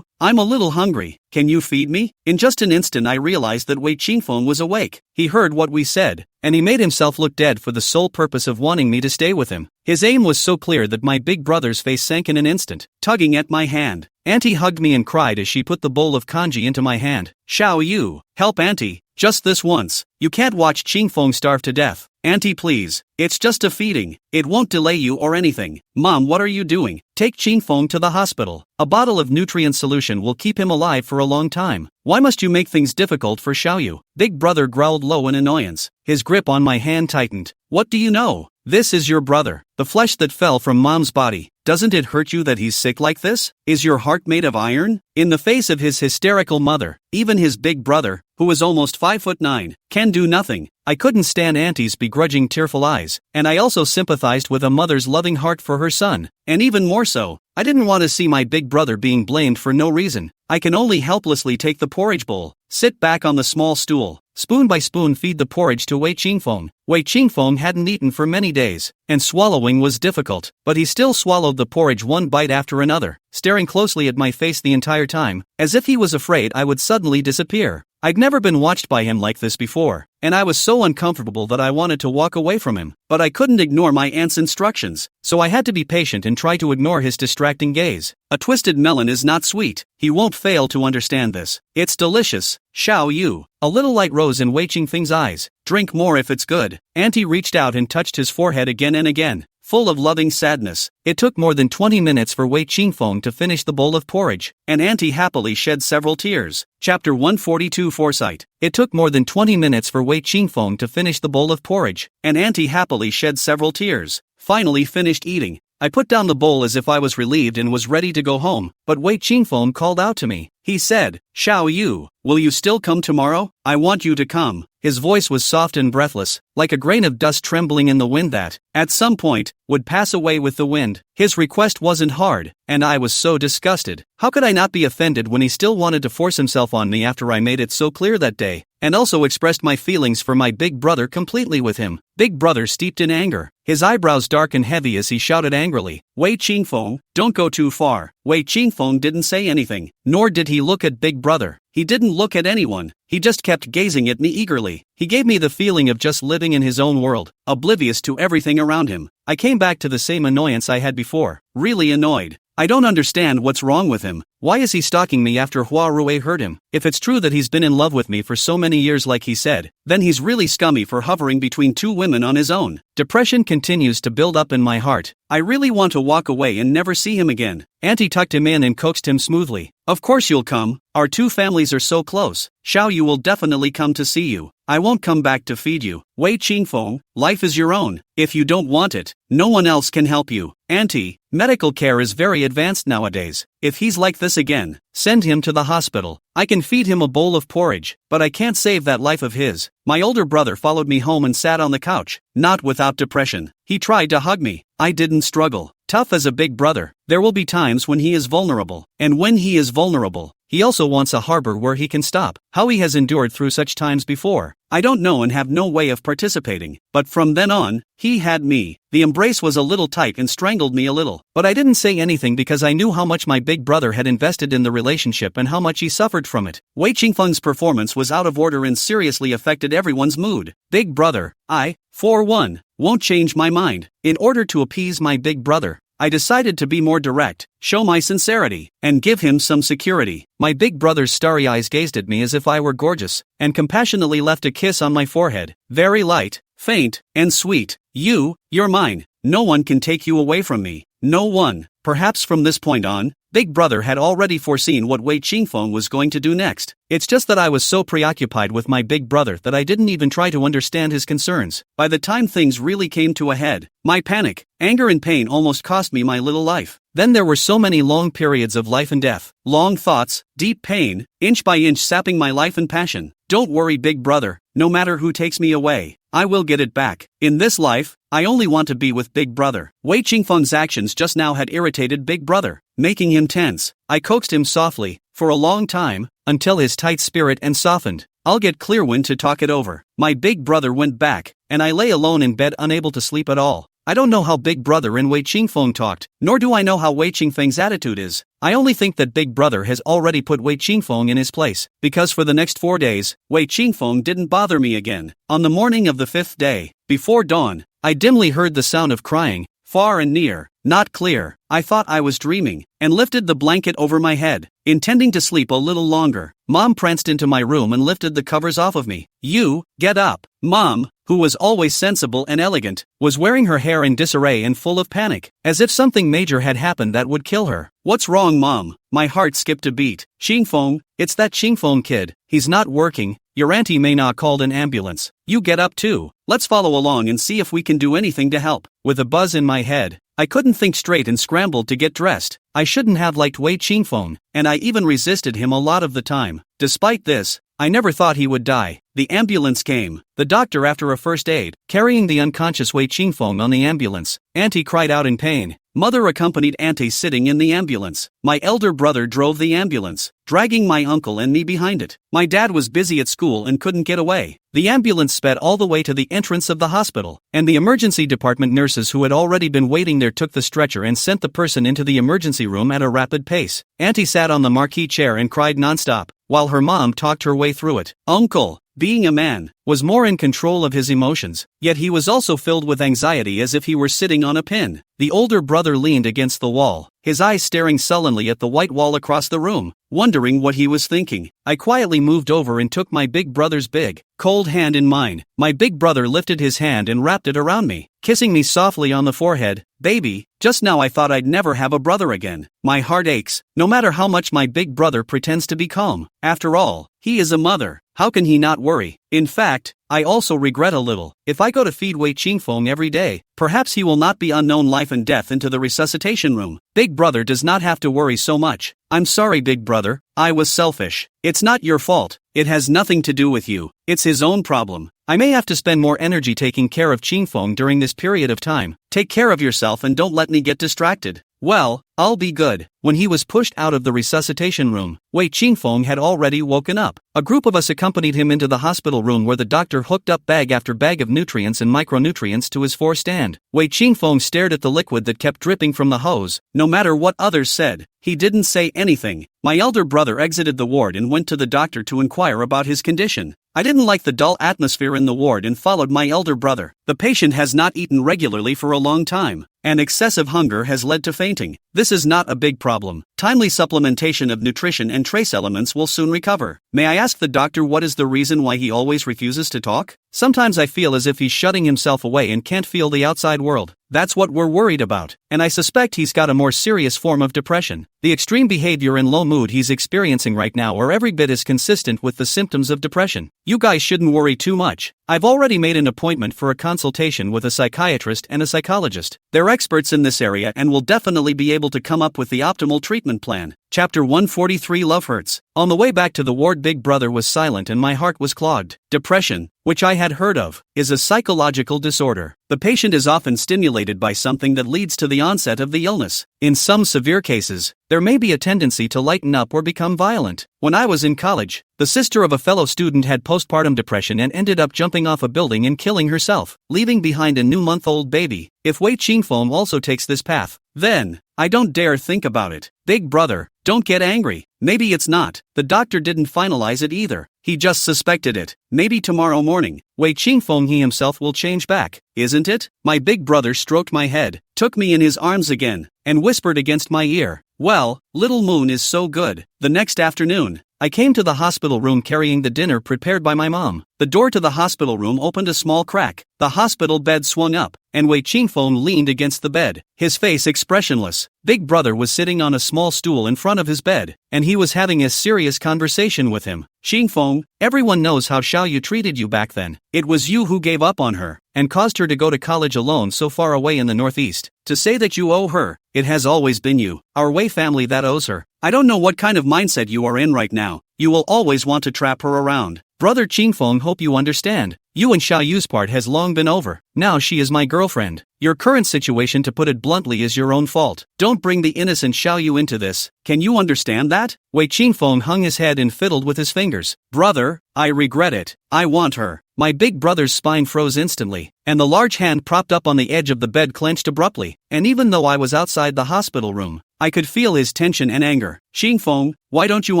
I'm a little hungry. Can you feed me? In just an instant I realized that Wei Qingfeng was awake. He heard what we said, and he made himself look dead for the sole purpose of wanting me to stay with him. His aim was so clear that my big brother's face sank in an instant, tugging at my hand. Auntie hugged me and cried as she put the bowl of kanji into my hand. Xiaoyu, help Auntie, just this once. You can't watch Qingfeng starve to death. Auntie, please, it's just a feeding. It won't delay you or anything. Mom, what are you doing? Take Qingfeng to the hospital. A bottle of nutrient solution will keep him alive for a long time. Why must you make things difficult for Xiaoyu? Big brother growled low in annoyance. His grip on my hand tightened. What do you know? This is your brother, the flesh that fell from mom's body. Doesn't it hurt you that he's sick like this? Is your heart made of iron? In the face of his hysterical mother, even his big brother, who is almost 5'9", can do nothing. I couldn't stand Auntie's begrudging tearful eyes, and I also sympathized with a mother's loving heart for her son. And even more so, I didn't want to see my big brother being blamed for no reason. I can only helplessly take the porridge bowl, sit back on the small stool, spoon by spoon feed the porridge to Wei Qingfeng. Wei Qingfeng hadn't eaten for many days, and swallowing was difficult, but he still swallowed the porridge one bite after another, staring closely at my face the entire time, as if he was afraid I would suddenly disappear. I'd never been watched by him like this before, and I was so uncomfortable that I wanted to walk away from him, but I couldn't ignore my aunt's instructions, so I had to be patient and try to ignore his distracting gaze. A twisted melon is not sweet. He won't fail to understand this. It's delicious. Xiao Yu. A little light rose in Wei Qingfeng's eyes. Drink more if it's good. Auntie reached out and touched his forehead again and again, full of loving sadness. It took more than 20 minutes for Wei Qingfeng to finish the bowl of porridge, and Auntie happily shed several tears. Chapter 142 Foresight. It took more than 20 minutes for Wei Qingfeng to finish the bowl of porridge, and Auntie happily shed several tears. Finally finished eating. I put down the bowl as if I was relieved and was ready to go home, but Wei Qingfeng called out to me. He said, "Xiao Yu, will you still come tomorrow? I want you to come." His voice was soft and breathless, like a grain of dust trembling in the wind that, at some point, would pass away with the wind. His request wasn't hard, and I was so disgusted. How could I not be offended when he still wanted to force himself on me after I made it so clear that day, and also expressed my feelings for my big brother completely with him? Big brother steeped in anger, his eyebrows dark and heavy as he shouted angrily, "Wei Qingfeng, don't go too far." Wei Qingfeng didn't say anything, nor did he look at big brother. He didn't look at anyone. He just kept gazing at me eagerly. He gave me the feeling of just living in his own world, oblivious to everything around him. I came back to the same annoyance I had before, really annoyed. I don't understand what's wrong with him. Why is he stalking me after Hua Rui hurt him? If it's true that he's been in love with me for so many years like he said, then he's really scummy for hovering between two women on his own. Depression continues to build up in my heart. I really want to walk away and never see him again. Auntie tucked him in and coaxed him smoothly. "Of course you'll come. Our two families are so close. Xiao Yu will definitely come to see you. I won't come back to feed you. Wei Qingfeng, life is your own. If you don't want it, no one else can help you. Auntie, medical care is very advanced nowadays. If he's like this again, send him to the hospital. I can feed him a bowl of porridge, but I can't save that life of his." My older brother followed me home and sat on the couch, not without depression. He tried to hug me. I didn't struggle. Tough as a big brother, there will be times when he is vulnerable, and when he is vulnerable, he also wants a harbor where he can stop. How he has endured through such times before, I don't know and have no way of participating, but from then on, he had me. The embrace was a little tight and strangled me a little, but I didn't say anything because I knew how much my big brother had invested in the relationship and how much he suffered from it. Wei Qingfeng's performance was out of order and seriously affected everyone's mood. Big brother, I, for one, won't change my mind. In order to appease my big brother, I decided to be more direct, show my sincerity, and give him some security. My big brother's starry eyes gazed at me as if I were gorgeous, and compassionately left a kiss on my forehead, very light, faint, and sweet. You're mine. No one can take you away from me. No one. Perhaps from this point on, Big Brother had already foreseen what Wei Qingfeng was going to do next. It's just that I was so preoccupied with my big brother that I didn't even try to understand his concerns. By the time things really came to a head, my panic, anger and pain almost cost me my little life. Then there were so many long periods of life and death, long thoughts, deep pain, inch by inch sapping my life and passion. Don't worry, Big Brother, no matter who takes me away, I will get it back. In this life, I only want to be with Big Brother. Wei Qingfeng's actions just now had irritated Big Brother, making him tense. I coaxed him softly, for a long time, until his tight spirit and softened. I'll get Clearwind to talk it over. My big brother went back, and I lay alone in bed unable to sleep at all. I don't know how Big Brother and Wei Qingfeng talked, nor do I know how Wei Qingfeng's attitude is. I only think that Big Brother has already put Wei Qingfeng in his place, because for the next 4 days, Wei Qingfeng didn't bother me again. On the morning of the 5th day, before dawn, I dimly heard the sound of crying, far and near, not clear. I thought I was dreaming, and lifted the blanket over my head, intending to sleep a little longer. Mom pranced into my room and lifted the covers off of me. "You, get up." Mom, who was always sensible and elegant, was wearing her hair in disarray and full of panic, as if something major had happened that would kill her. "What's wrong, Mom?" My heart skipped a beat. "Qingfeng, it's that Qingfeng kid. He's not working. your auntie may not called an ambulance. You get up too. Let's follow along and see if we can do anything to help. With a buzz in my head, I couldn't think straight and scrambled to get dressed. I shouldn't have liked Wei Qingfeng, and I even resisted him a lot of the time. Despite this, I never thought he would die. The ambulance came. The doctor after a first aid, carrying the unconscious Wei Qingfeng on the ambulance. Auntie cried out in pain. Mother accompanied Auntie sitting in the ambulance. My elder brother drove the ambulance, dragging my uncle and me behind it. My dad was busy at school and couldn't get away. The ambulance sped all the way to the entrance of the hospital, and the emergency department nurses who had already been waiting there took the stretcher and sent the person into the emergency room at a rapid pace. Auntie sat on the marquee chair and cried nonstop, while her mom talked her way through it. Uncle, being a man, was more in control of his emotions, yet he was also filled with anxiety as if he were sitting on a pin. The older brother leaned against the wall, his eyes staring sullenly at the white wall across the room, wondering what he was thinking. I quietly moved over and took my big brother's big, cold hand in mine. My big brother lifted his hand and wrapped it around me, kissing me softly on the forehead. Baby, just now I thought I'd never have a brother again. My heart aches, no matter how much my big brother pretends to be calm. After all, he is a mother. How can he not worry? In fact, I also regret a little. If I go to feed Wei Qingfeng every day, perhaps he will not be unknown life and death into the resuscitation room. Big brother does not have to worry so much. I'm sorry, big brother, I was selfish. It's not your fault. It has nothing to do with you. It's his own problem. I may have to spend more energy taking care of Qingfeng during this period of time. Take care of yourself and don't let me get distracted. Well, I'll be good. When he was pushed out of the resuscitation room, Wei Qingfeng had already woken up. A group of us accompanied him into the hospital room where the doctor hooked up bag after bag of nutrients and micronutrients to his forestand. Wei Qingfeng stared at the liquid that kept dripping from the hose. No matter what others said, he didn't say anything. My elder brother exited the ward and went to the doctor to inquire about his condition. I didn't like the dull atmosphere in the ward and followed my elder brother. The patient has not eaten regularly for a long time, and excessive hunger has led to fainting. This is not a big problem. Timely supplementation of nutrition and trace elements will soon recover. May I ask the doctor what is the reason why he always refuses to talk? Sometimes I feel as if he's shutting himself away and can't feel the outside world. That's what we're worried about, and I suspect he's got a more serious form of depression. The extreme behavior and low mood he's experiencing right now are every bit as consistent with the symptoms of depression. You guys shouldn't worry too much. I've already made an appointment for a consultation with a psychiatrist and a psychologist. They're experts in this area and will definitely be able to come up with the optimal treatment plan. Chapter 143 Love Hurts. On the way back to the ward, big brother was silent and my heart was clogged. Depression, which I had heard of, is a psychological disorder. The patient is often stimulated by something that leads to the onset of the illness. In some severe cases, there may be a tendency to lighten up or become violent. When I was in college, the sister of a fellow student had postpartum depression and ended up jumping off a building and killing herself, leaving behind a new month-old baby. If Wei Qingfeng also takes this path, then I don't dare think about it. Big brother, don't get angry. Maybe it's not. The doctor didn't finalize it either. He just suspected it. Maybe tomorrow morning, Wei Qingfeng he himself will change back, isn't it? My big brother stroked my head, took me in his arms again, and whispered against my ear, "Well, little moon is so good." The next afternoon, I came to the hospital room carrying the dinner prepared by my mom. The door to the hospital room opened a small crack. The hospital bed swung up, and Wei Qingfeng leaned against the bed, his face expressionless. Big brother was sitting on a small stool in front of his bed, and he was having a serious conversation with him. "Qingfeng, everyone knows how Xiaoyu treated you back then. It was you who gave up on her, and caused her to go to college alone so far away in the northeast. To say that you owe her, it has always been you, our Wei family, that owes her. I don't know what kind of mindset you are in right now. You will always want to trap her around. Brother Qingfeng, hope you understand. You and Xiaoyu's part has long been over. Now she is my girlfriend. Your current situation, to put it bluntly, is your own fault. Don't bring the innocent Xiaoyu into this. Can you understand that?" Wei Qingfeng hung his head and fiddled with his fingers. "Brother, I regret it. I want her." My big brother's spine froze instantly, and the large hand propped up on the edge of the bed clenched abruptly, and even though I was outside the hospital room, I could feel his tension and anger. "Qingfeng, why don't you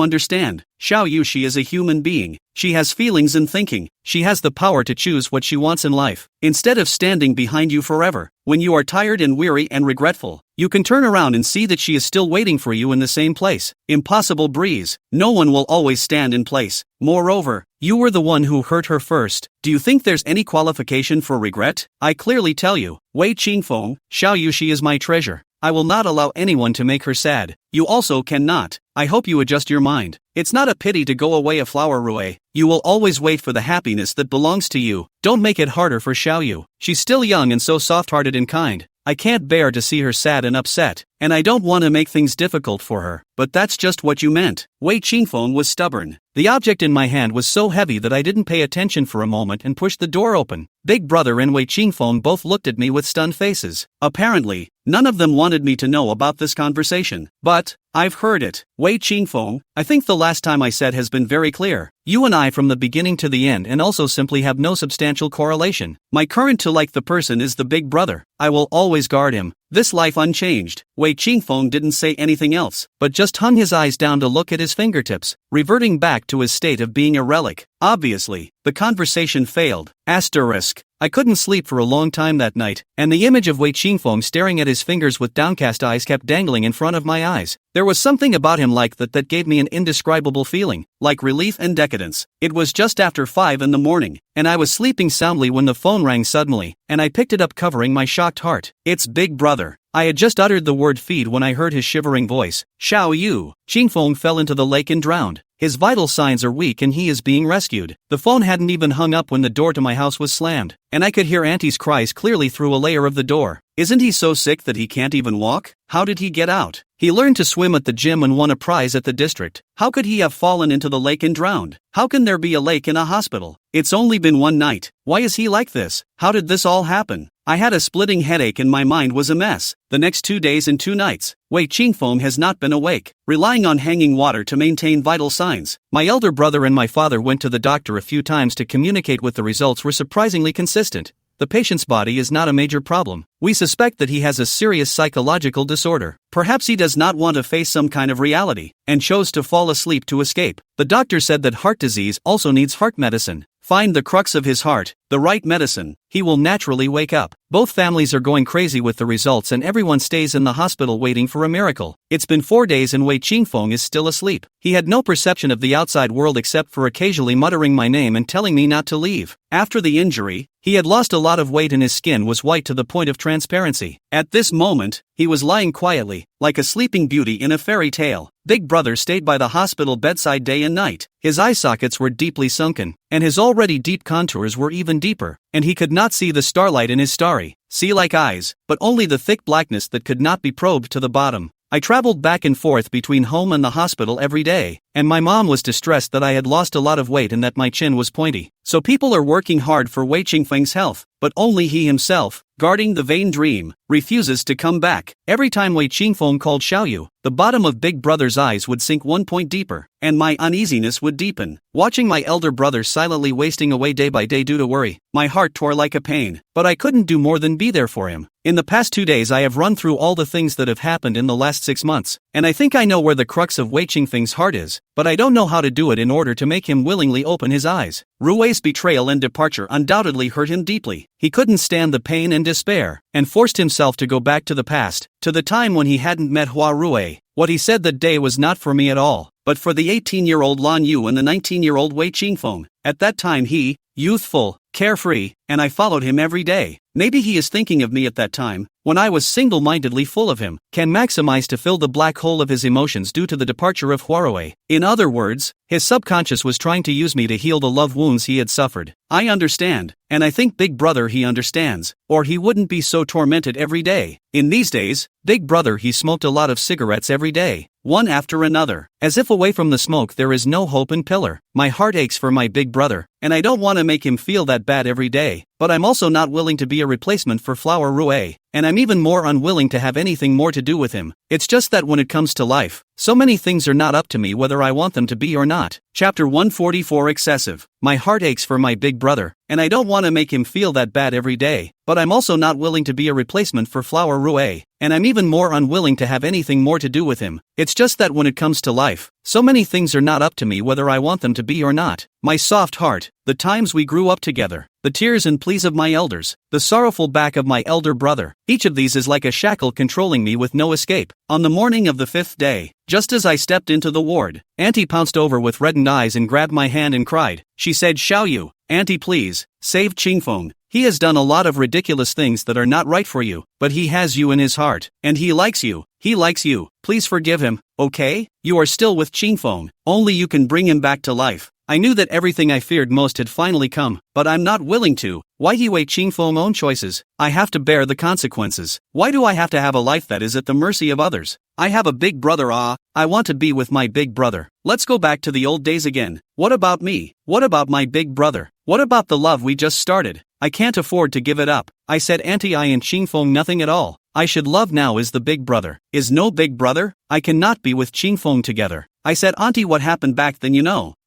understand? Xiaoyu, she is a human being. She has feelings and thinking. She has the power to choose what she wants in life. Instead of standing behind you forever, when you are tired and weary and regretful, you can turn around and see that she is still waiting for you in the same place. Impossible breeze. No one will always stand in place. Moreover, you were the one who hurt her first. Do you think there's any qualification for regret? I clearly tell you, Wei Qingfeng, Xiaoyu, she is my treasure. I will not allow anyone to make her sad. You also cannot. I hope you adjust your mind. It's not a pity to go away a flower Rue. You will always wait for the happiness that belongs to you. Don't make it harder for Xiaoyu. She's still young and so soft-hearted and kind. I can't bear to see her sad and upset, and I don't want to make things difficult for her. But that's just what you meant. Wei Qingfeng was stubborn. The object in my hand was so heavy that I didn't pay attention for a moment and pushed the door open. Big Brother and Wei Qingfeng both looked at me with stunned faces. Apparently, none of them wanted me to know about this conversation. But I've heard it. Wei Qingfeng, I think the last time I said has been very clear. You and I from the beginning to the end and also simply have no substantial correlation. My current to like the person is the Big Brother. I will always guard him. This life unchanged. Wei Qingfeng didn't say anything else, but just hung his eyes down to look at his fingertips, reverting back to his state of being a relic. Obviously, the conversation failed. Asterisk. I couldn't sleep for a long time that night, and the image of Wei Qingfeng staring at his fingers with downcast eyes kept dangling in front of my eyes. There was something about him like that gave me an indescribable feeling, like relief and decadence. It was just after 5 in the morning, and I was sleeping soundly when the phone rang suddenly, and I picked it up covering my shocked heart. It's Big Brother. I had just uttered the word feed when I heard his shivering voice. Xiaoyu. Qingfeng fell into the lake and drowned. His vital signs are weak and he is being rescued. The phone hadn't even hung up when the door to my house was slammed, and I could hear Auntie's cries clearly through a layer of the door. Isn't he so sick that he can't even walk? How did he get out? He learned to swim at the gym and won a prize at the district. How could he have fallen into the lake and drowned? How can there be a lake in a hospital? It's only been one night. Why is he like this? How did this all happen? I had a splitting headache and my mind was a mess. The next 2 days and 2 nights, Wei Qingfeng has not been awake, relying on hanging water to maintain vital signs. My elder brother and my father went to the doctor a few times to communicate with the results were surprisingly consistent. The patient's body is not a major problem. We suspect that he has a serious psychological disorder. Perhaps he does not want to face some kind of reality, and chose to fall asleep to escape. The doctor said that heart disease also needs heart medicine. Find the crux of his heart, the right medicine, he will naturally wake up. Both families are going crazy with the results and everyone stays in the hospital waiting for a miracle. It's been 4 days and Wei Qingfeng is still asleep. He had no perception of the outside world except for occasionally muttering my name and telling me not to leave. After the injury, he had lost a lot of weight and his skin was white to the point of transparency. At this moment, he was lying quietly, like a sleeping beauty in a fairy tale. Big Brother stayed by the hospital bedside day and night. His eye sockets were deeply sunken, and his already deep contours were even deeper, and he could not see the starlight in his starry, sea-like eyes, but only the thick blackness that could not be probed to the bottom. I traveled back and forth between home and the hospital every day, and my mom was distressed that I had lost a lot of weight and that my chin was pointy. So people are working hard for Wei Qingfeng's health, but only he himself, guarding the vain dream, refuses to come back. Every time Wei Qingfeng called Xiaoyu, the bottom of Big Brother's eyes would sink 1 point deeper, and my uneasiness would deepen. Watching my elder brother silently wasting away day by day due to worry, my heart tore like a pain, but I couldn't do more than be there for him. In the past 2 days I have run through all the things that have happened in the last 6 months, and I think I know where the crux of Wei Qingfeng's heart is, but I don't know how to do it in order to make him willingly open his eyes. Rui's betrayal and departure undoubtedly hurt him deeply. He couldn't stand the pain and despair, and forced himself to go back to the past, to the time when he hadn't met Hua Rue. What he said that day was not for me at all, but for the 18-year-old Lan Yu and the 19-year-old Wei Qingfeng. At that time he, youthful, carefree, and I followed him every day. Maybe he is thinking of me at that time, when I was single-mindedly full of him, can maximize to fill the black hole of his emotions due to the departure of Huarue. In other words, his subconscious was trying to use me to heal the love wounds he had suffered. I understand, and I think Big Brother he understands, or he wouldn't be so tormented every day. In these days, Big Brother he smoked a lot of cigarettes every day, one after another, as if away from the smoke there is no hope and pillar. My heart aches for my Big Brother, and I don't want to make him feel that bad every day, but I'm also not willing to be a replacement for Flower Rue, and I'm even more unwilling to have anything more to do with him. It's just that when it comes to life, so many things are not up to me whether I want them to be or not. Chapter 144 Excessive. My heart aches for my Big Brother, and I don't want to make him feel that bad every day, but I'm also not willing to be a replacement for Flower Rue, and I'm even more unwilling to have anything more to do with him. It's just that when it comes to life, so many things are not up to me whether I want them to be or not. My soft heart, the times we grew up together, the tears and pleas of my elders, the sorrowful back of my elder brother, each of these is like a shackle controlling me with no escape. On the morning of the 5th day, just as I stepped into the ward, Auntie pounced over with reddened eyes and grabbed my hand and cried. She said, "Xiaoyu, Auntie please, save Qingfeng, He has done a lot of ridiculous things that are not right for you, but he has you in his heart, and he likes you. He likes you. Please forgive him, okay? You are still with Qingfeng. Only you can bring him back to life. I knew that everything I feared most had finally come, but I'm not willing to. Why do you weigh Qingfeng's own choices? I have to bear the consequences. Why do I have to have a life that is at the mercy of others? I have a big brother. I want to be with my big brother. Let's go back to the old days again. What about me? What about my big brother? What about the love we just started? I can't afford to give it up. I said Auntie, I and Qingfeng nothing at all. I should love now is the big brother. Is no big brother? I cannot be with Qingfeng together. I said Auntie, what happened back then?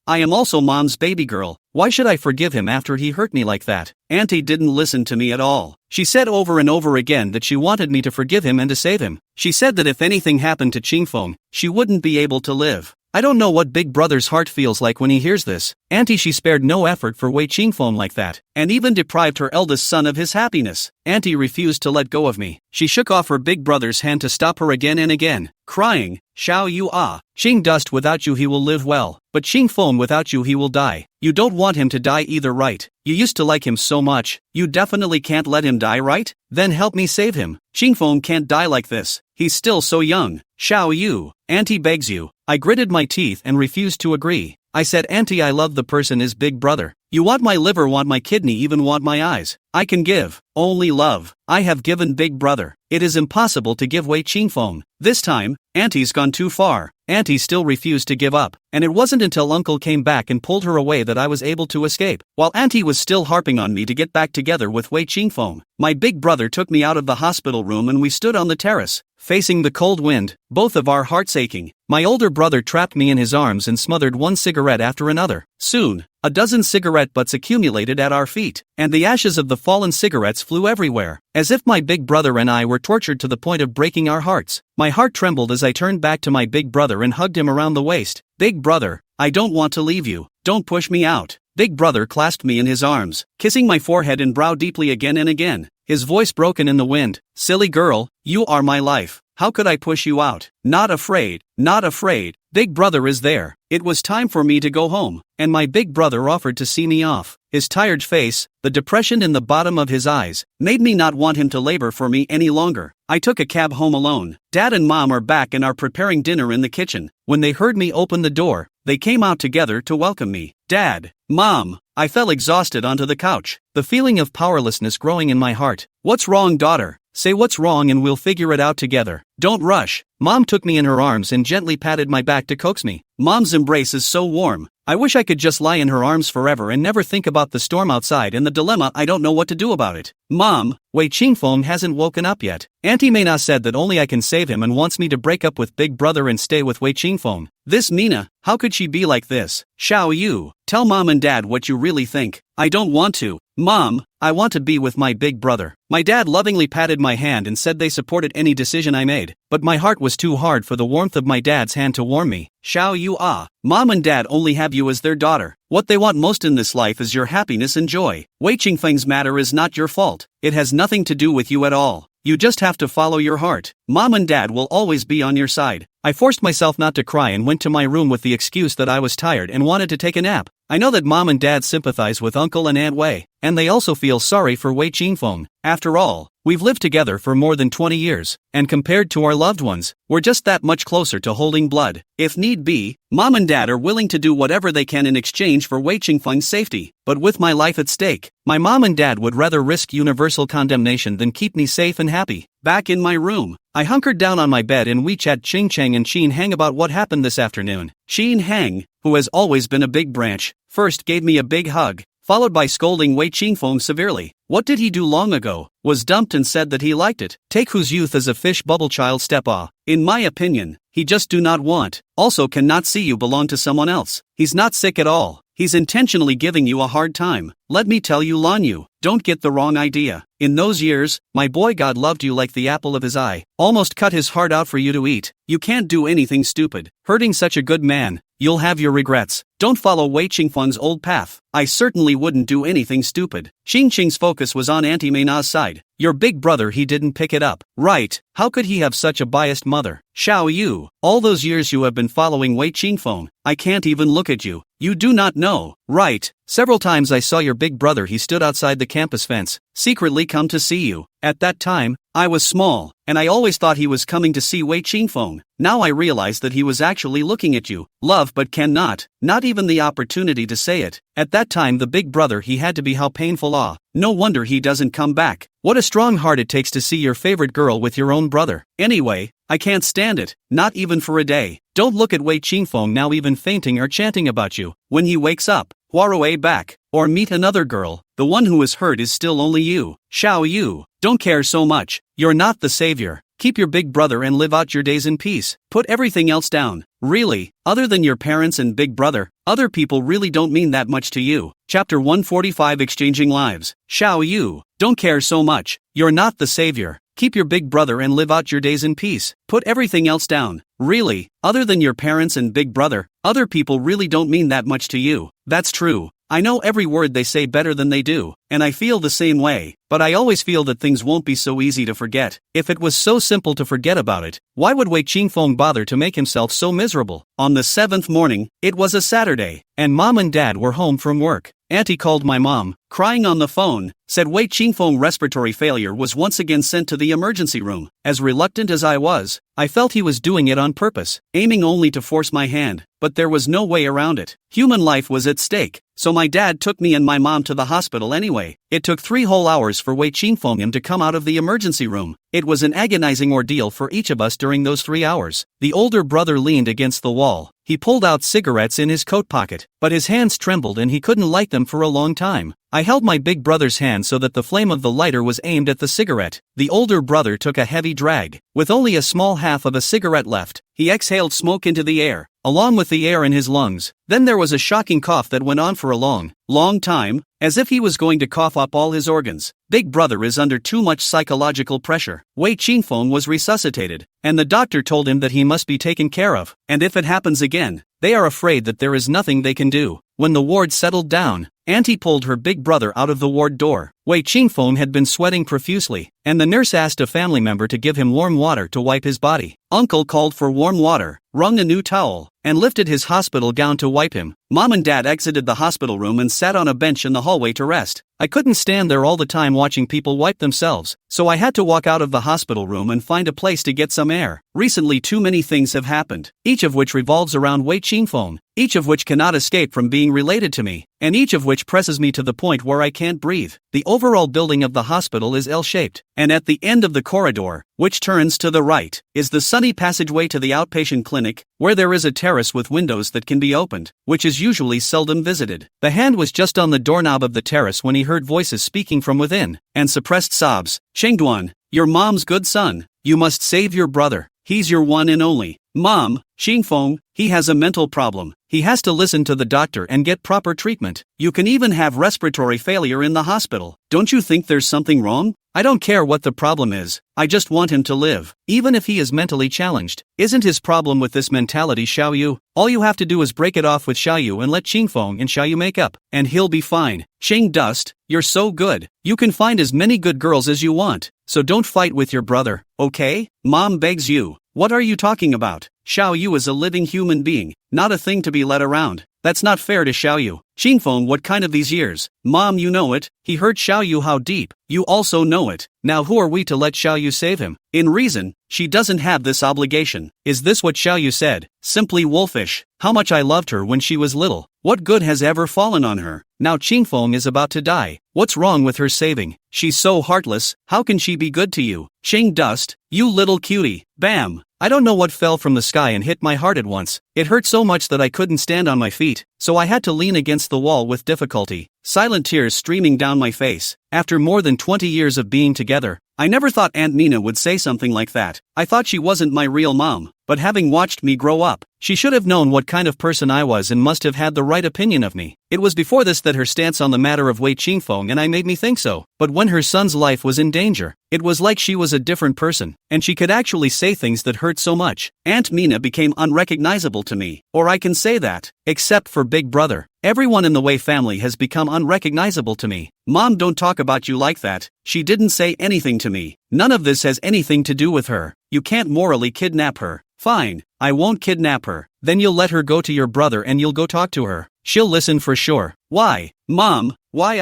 I am also Mom's baby girl. Why should I forgive him after he hurt me like that? Auntie didn't listen to me at all. She said over and over again that she wanted me to forgive him and to save him. She said that if anything happened to Qingfeng, she wouldn't be able to live. I don't know what Big Brother's heart feels like when he hears this. Auntie, she spared no effort for Wei Qingfeng like that, and even deprived her eldest son of his happiness. Auntie refused to let go of me. She shook off her big brother's hand to stop her again and again, crying, Xiao Yu Qing dust without you he will live well, but Qingfeng without you he will die. You don't want him to die either, right? You used to like him so much, you definitely can't let him die, right? Then help me save him. Qingfeng can't die like this, he's still so young. Xiao Yu, Auntie begs you. I gritted my teeth and refused to agree. I said Auntie, I love the person is big brother. You want my liver, want my kidney, even want my eyes. I can give only love. I have given big brother. It is impossible to give Wei Qingfeng. This time, Auntie's gone too far. Auntie still refused to give up, and it wasn't until Uncle came back and pulled her away that I was able to escape. While Auntie was still harping on me to get back together with Wei Qingfeng, my big brother took me out of the hospital room and we stood on the terrace, facing the cold wind, both of our hearts aching. My older brother trapped me in his arms and smothered one cigarette after another. Soon, a dozen cigarette butts accumulated at our feet, and the ashes of the fallen cigarettes flew everywhere, as if my big brother and I were tortured to the point of breaking our hearts. My heart trembled as I turned back to my big brother and hugged him around the waist. Big brother, I don't want to leave you. Don't push me out. Big brother clasped me in his arms, kissing my forehead and brow deeply again and again, his voice broken in the wind. Silly girl, you are my life. How could I push you out? Not afraid, not afraid. Big brother is there. It was time for me to go home, and my big brother offered to see me off. His tired face, the depression in the bottom of his eyes, made me not want him to labor for me any longer. I took a cab home alone. Dad and Mom are back and are preparing dinner in the kitchen. When they heard me open the door, they came out together to welcome me. Dad, Mom, I fell exhausted onto the couch, the feeling of powerlessness growing in my heart. What's wrong, daughter? Say what's wrong and we'll figure it out together. Don't rush. Mom took me in her arms and gently patted my back to coax me. Mom's embrace is so warm. I wish I could just lie in her arms forever and never think about the storm outside and the dilemma. I don't know what to do about it. Mom, Wei Qingfeng hasn't woken up yet. Auntie Meina said that only I can save him and wants me to break up with big brother and stay with Wei Qingfeng. This Meina, how could she be like this? Xiao Yu, tell Mom and Dad what you really think. I don't want to. Mom, I want to be with my big brother. My dad lovingly patted my hand and said they supported any decision I made, but my heart was too hard for the warmth of my dad's hand to warm me. Xiao Yu Mom and Dad only have you as their daughter. What they want most in this life is your happiness and joy. Wei Qingfeng's matter is not your fault. It has nothing to do with you at all. You just have to follow your heart. Mom and Dad will always be on your side. I forced myself not to cry and went to my room with the excuse that I was tired and wanted to take a nap. I know that Mom and Dad sympathize with Uncle and Aunt Wei, and they also feel sorry for Wei Qingfeng. After all, we've lived together for more than 20 years, and compared to our loved ones, we're just that much closer to holding blood. If need be, Mom and Dad are willing to do whatever they can in exchange for Wei Qingfeng's safety. But with my life at stake, my Mom and Dad would rather risk universal condemnation than keep me safe and happy. Back in my room, I hunkered down on my bed and WeChat Ching Cheng and Sheen Hang about what happened this afternoon. Sheen Hang, who has always been a big branch, first gave me a big hug, followed by scolding Wei Qingfeng severely. What did he do long ago? Was dumped and said that he liked it. Take whose youth as a fish bubble child step In my opinion, he just do not want, also cannot see you belong to someone else. He's not sick at all. He's intentionally giving you a hard time. Let me tell you, Lan Yu, don't get the wrong idea. In those years, my boy God loved you like the apple of his eye, almost cut his heart out for you to eat. You can't do anything stupid. Hurting such a good man, you'll have your regrets. Don't follow Wei Qingfeng's old path. I certainly wouldn't do anything stupid. Xing Qing's focus was on Auntie Meina's side. Your big brother, he didn't pick it up. Right, how could he have such a biased mother? Xiao Yu, all those years you have been following Wei Qingfeng. I can't even look at you. You do not know, Right, several times I saw your big brother. He stood outside the campus fence, secretly come to see you. At that time, I was small, and I always thought he was coming to see Wei Qingfeng. Now I realize that he was actually looking at you. Love but cannot, not even the opportunity to say it. At that time the big brother he had to be how painful. No wonder he doesn't come back. What a strong heart it takes to see your favorite girl with your own brother. Anyway, I can't stand it, not even for a day. Don't look at Wei Qingfeng now even fainting or chanting about you. When he wakes up, Huarue back, or meet another girl, the one who is hurt is still only you. Xiao Yu, don't care so much, you're not the savior. Keep your big brother and live out your days in peace. Put everything else down. Really, other than your parents and big brother, other people really don't mean that much to you. Chapter 145 Exchanging Lives. Xiao Yu, don't care so much, you're not the savior. Keep your big brother and live out your days in peace. Put everything else down. Really, other than your parents and big brother, other people really don't mean that much to you. That's true. I know every word they say better than they do, and I feel the same way, but I always feel that things won't be so easy to forget. If it was so simple to forget about it, why would Wei Qingfeng bother to make himself so miserable? On the 7th morning, it was a Saturday, and Mom and Dad were home from work. Auntie called my mom, crying on the phone, said Wei Qingfeng respiratory failure was once again sent to the emergency room. As reluctant as I was, I felt he was doing it on purpose, aiming only to force my hand, but there was no way around it. Human life was at stake, so my dad took me and my mom to the hospital anyway. It took 3 whole hours for Wei Qingfeng to come out of the emergency room. It was an agonizing ordeal for each of us during those 3 hours. The older brother leaned against the wall. He pulled out cigarettes in his coat pocket, but his hands trembled and he couldn't light them for a long time. I held my big brother's hand so that the flame of the lighter was aimed at the cigarette. The older brother took a heavy drag. With only a small half of a cigarette left, he exhaled smoke into the air, along with the air in his lungs. Then there was a shocking cough that went on for a long time, as if he was going to cough up all his organs. Big brother is under too much psychological pressure. Wei Qingfeng was resuscitated, and the doctor told him that he must be taken care of, and if it happens again, they are afraid that there is nothing they can do. When the ward settled down, Auntie pulled her big brother out of the ward door. Wei Qingfeng had been sweating profusely, and the nurse asked a family member to give him warm water to wipe his body. Uncle called for warm water, wrung a new towel, and lifted his hospital gown to wipe him. Mom and Dad exited the hospital room and sat on a bench in the hallway to rest. I couldn't stand there all the time watching people wipe themselves, so I had to walk out of the hospital room and find a place to get some air. Recently too many things have happened, each of which revolves around Wei Qingfeng, each of which cannot escape from being related to me, and each of which presses me to the point where I can't breathe. The overall building of the hospital is L-shaped, and at the end of the corridor, which turns to the right, is the sunny passageway to the outpatient clinic, where there is a terrace with windows that can be opened, which is usually seldom visited. The hand was just on the doorknob of the terrace when he heard voices speaking from within, and suppressed sobs. Chengduan, your mom's good son, you must save your brother, he's your one and only. Mom, Qingfeng, he has a mental problem. He has to listen to the doctor and get proper treatment. You can even have respiratory failure in the hospital. Don't you think there's something wrong? I don't care what the problem is, I just want him to live, even if he is mentally challenged. Isn't his problem with this mentality Xiao Yu? All you have to do is break it off with Xiao Yu and let Qingfeng and Xiao Yu make up, and he'll be fine. Cheng Dust, you're so good. You can find as many good girls as you want, so don't fight with your brother, okay? Mom begs you. What are you talking about? Xiao Yu is a living human being, not a thing to be led around. That's not fair to Xiao Yu. Qingfeng, what kind of these years? Mom, you know it. He hurt Xiao Yu how deep. You also know it. Now who are we to let Xiao Yu save him? In reason, she doesn't have this obligation. Is this what Xiao Yu said? Simply wolfish. How much I loved her when she was little. What good has ever fallen on her? Now Qingfeng is about to die. What's wrong with her saving? She's so heartless. How can she be good to you? Cheng Dust, you little cutie. Bam. I don't know what fell from the sky and hit my heart at once. It hurt so much that I couldn't stand on my feet, so I had to lean against the wall with difficulty, silent tears streaming down my face. After more than 20 years of being together, I never thought Aunt Nina would say something like that. I thought she wasn't my real mom, but having watched me grow up, she should have known what kind of person I was and must have had the right opinion of me. It was before this that her stance on the matter of Wei Qingfeng and I made me think so. But when her son's life was in danger, it was like she was a different person, and she could actually say things that hurt so much. Aunt Mina became unrecognizable to me, or I can say that, except for Big Brother. Everyone in the Wei family has become unrecognizable to me. Mom, don't talk about you like that. She didn't say anything to me. None of this has anything to do with her. You can't morally kidnap her. Fine, I won't kidnap her. Then you'll let her go to your brother and you'll go talk to her. She'll listen for sure. Why, Mom, why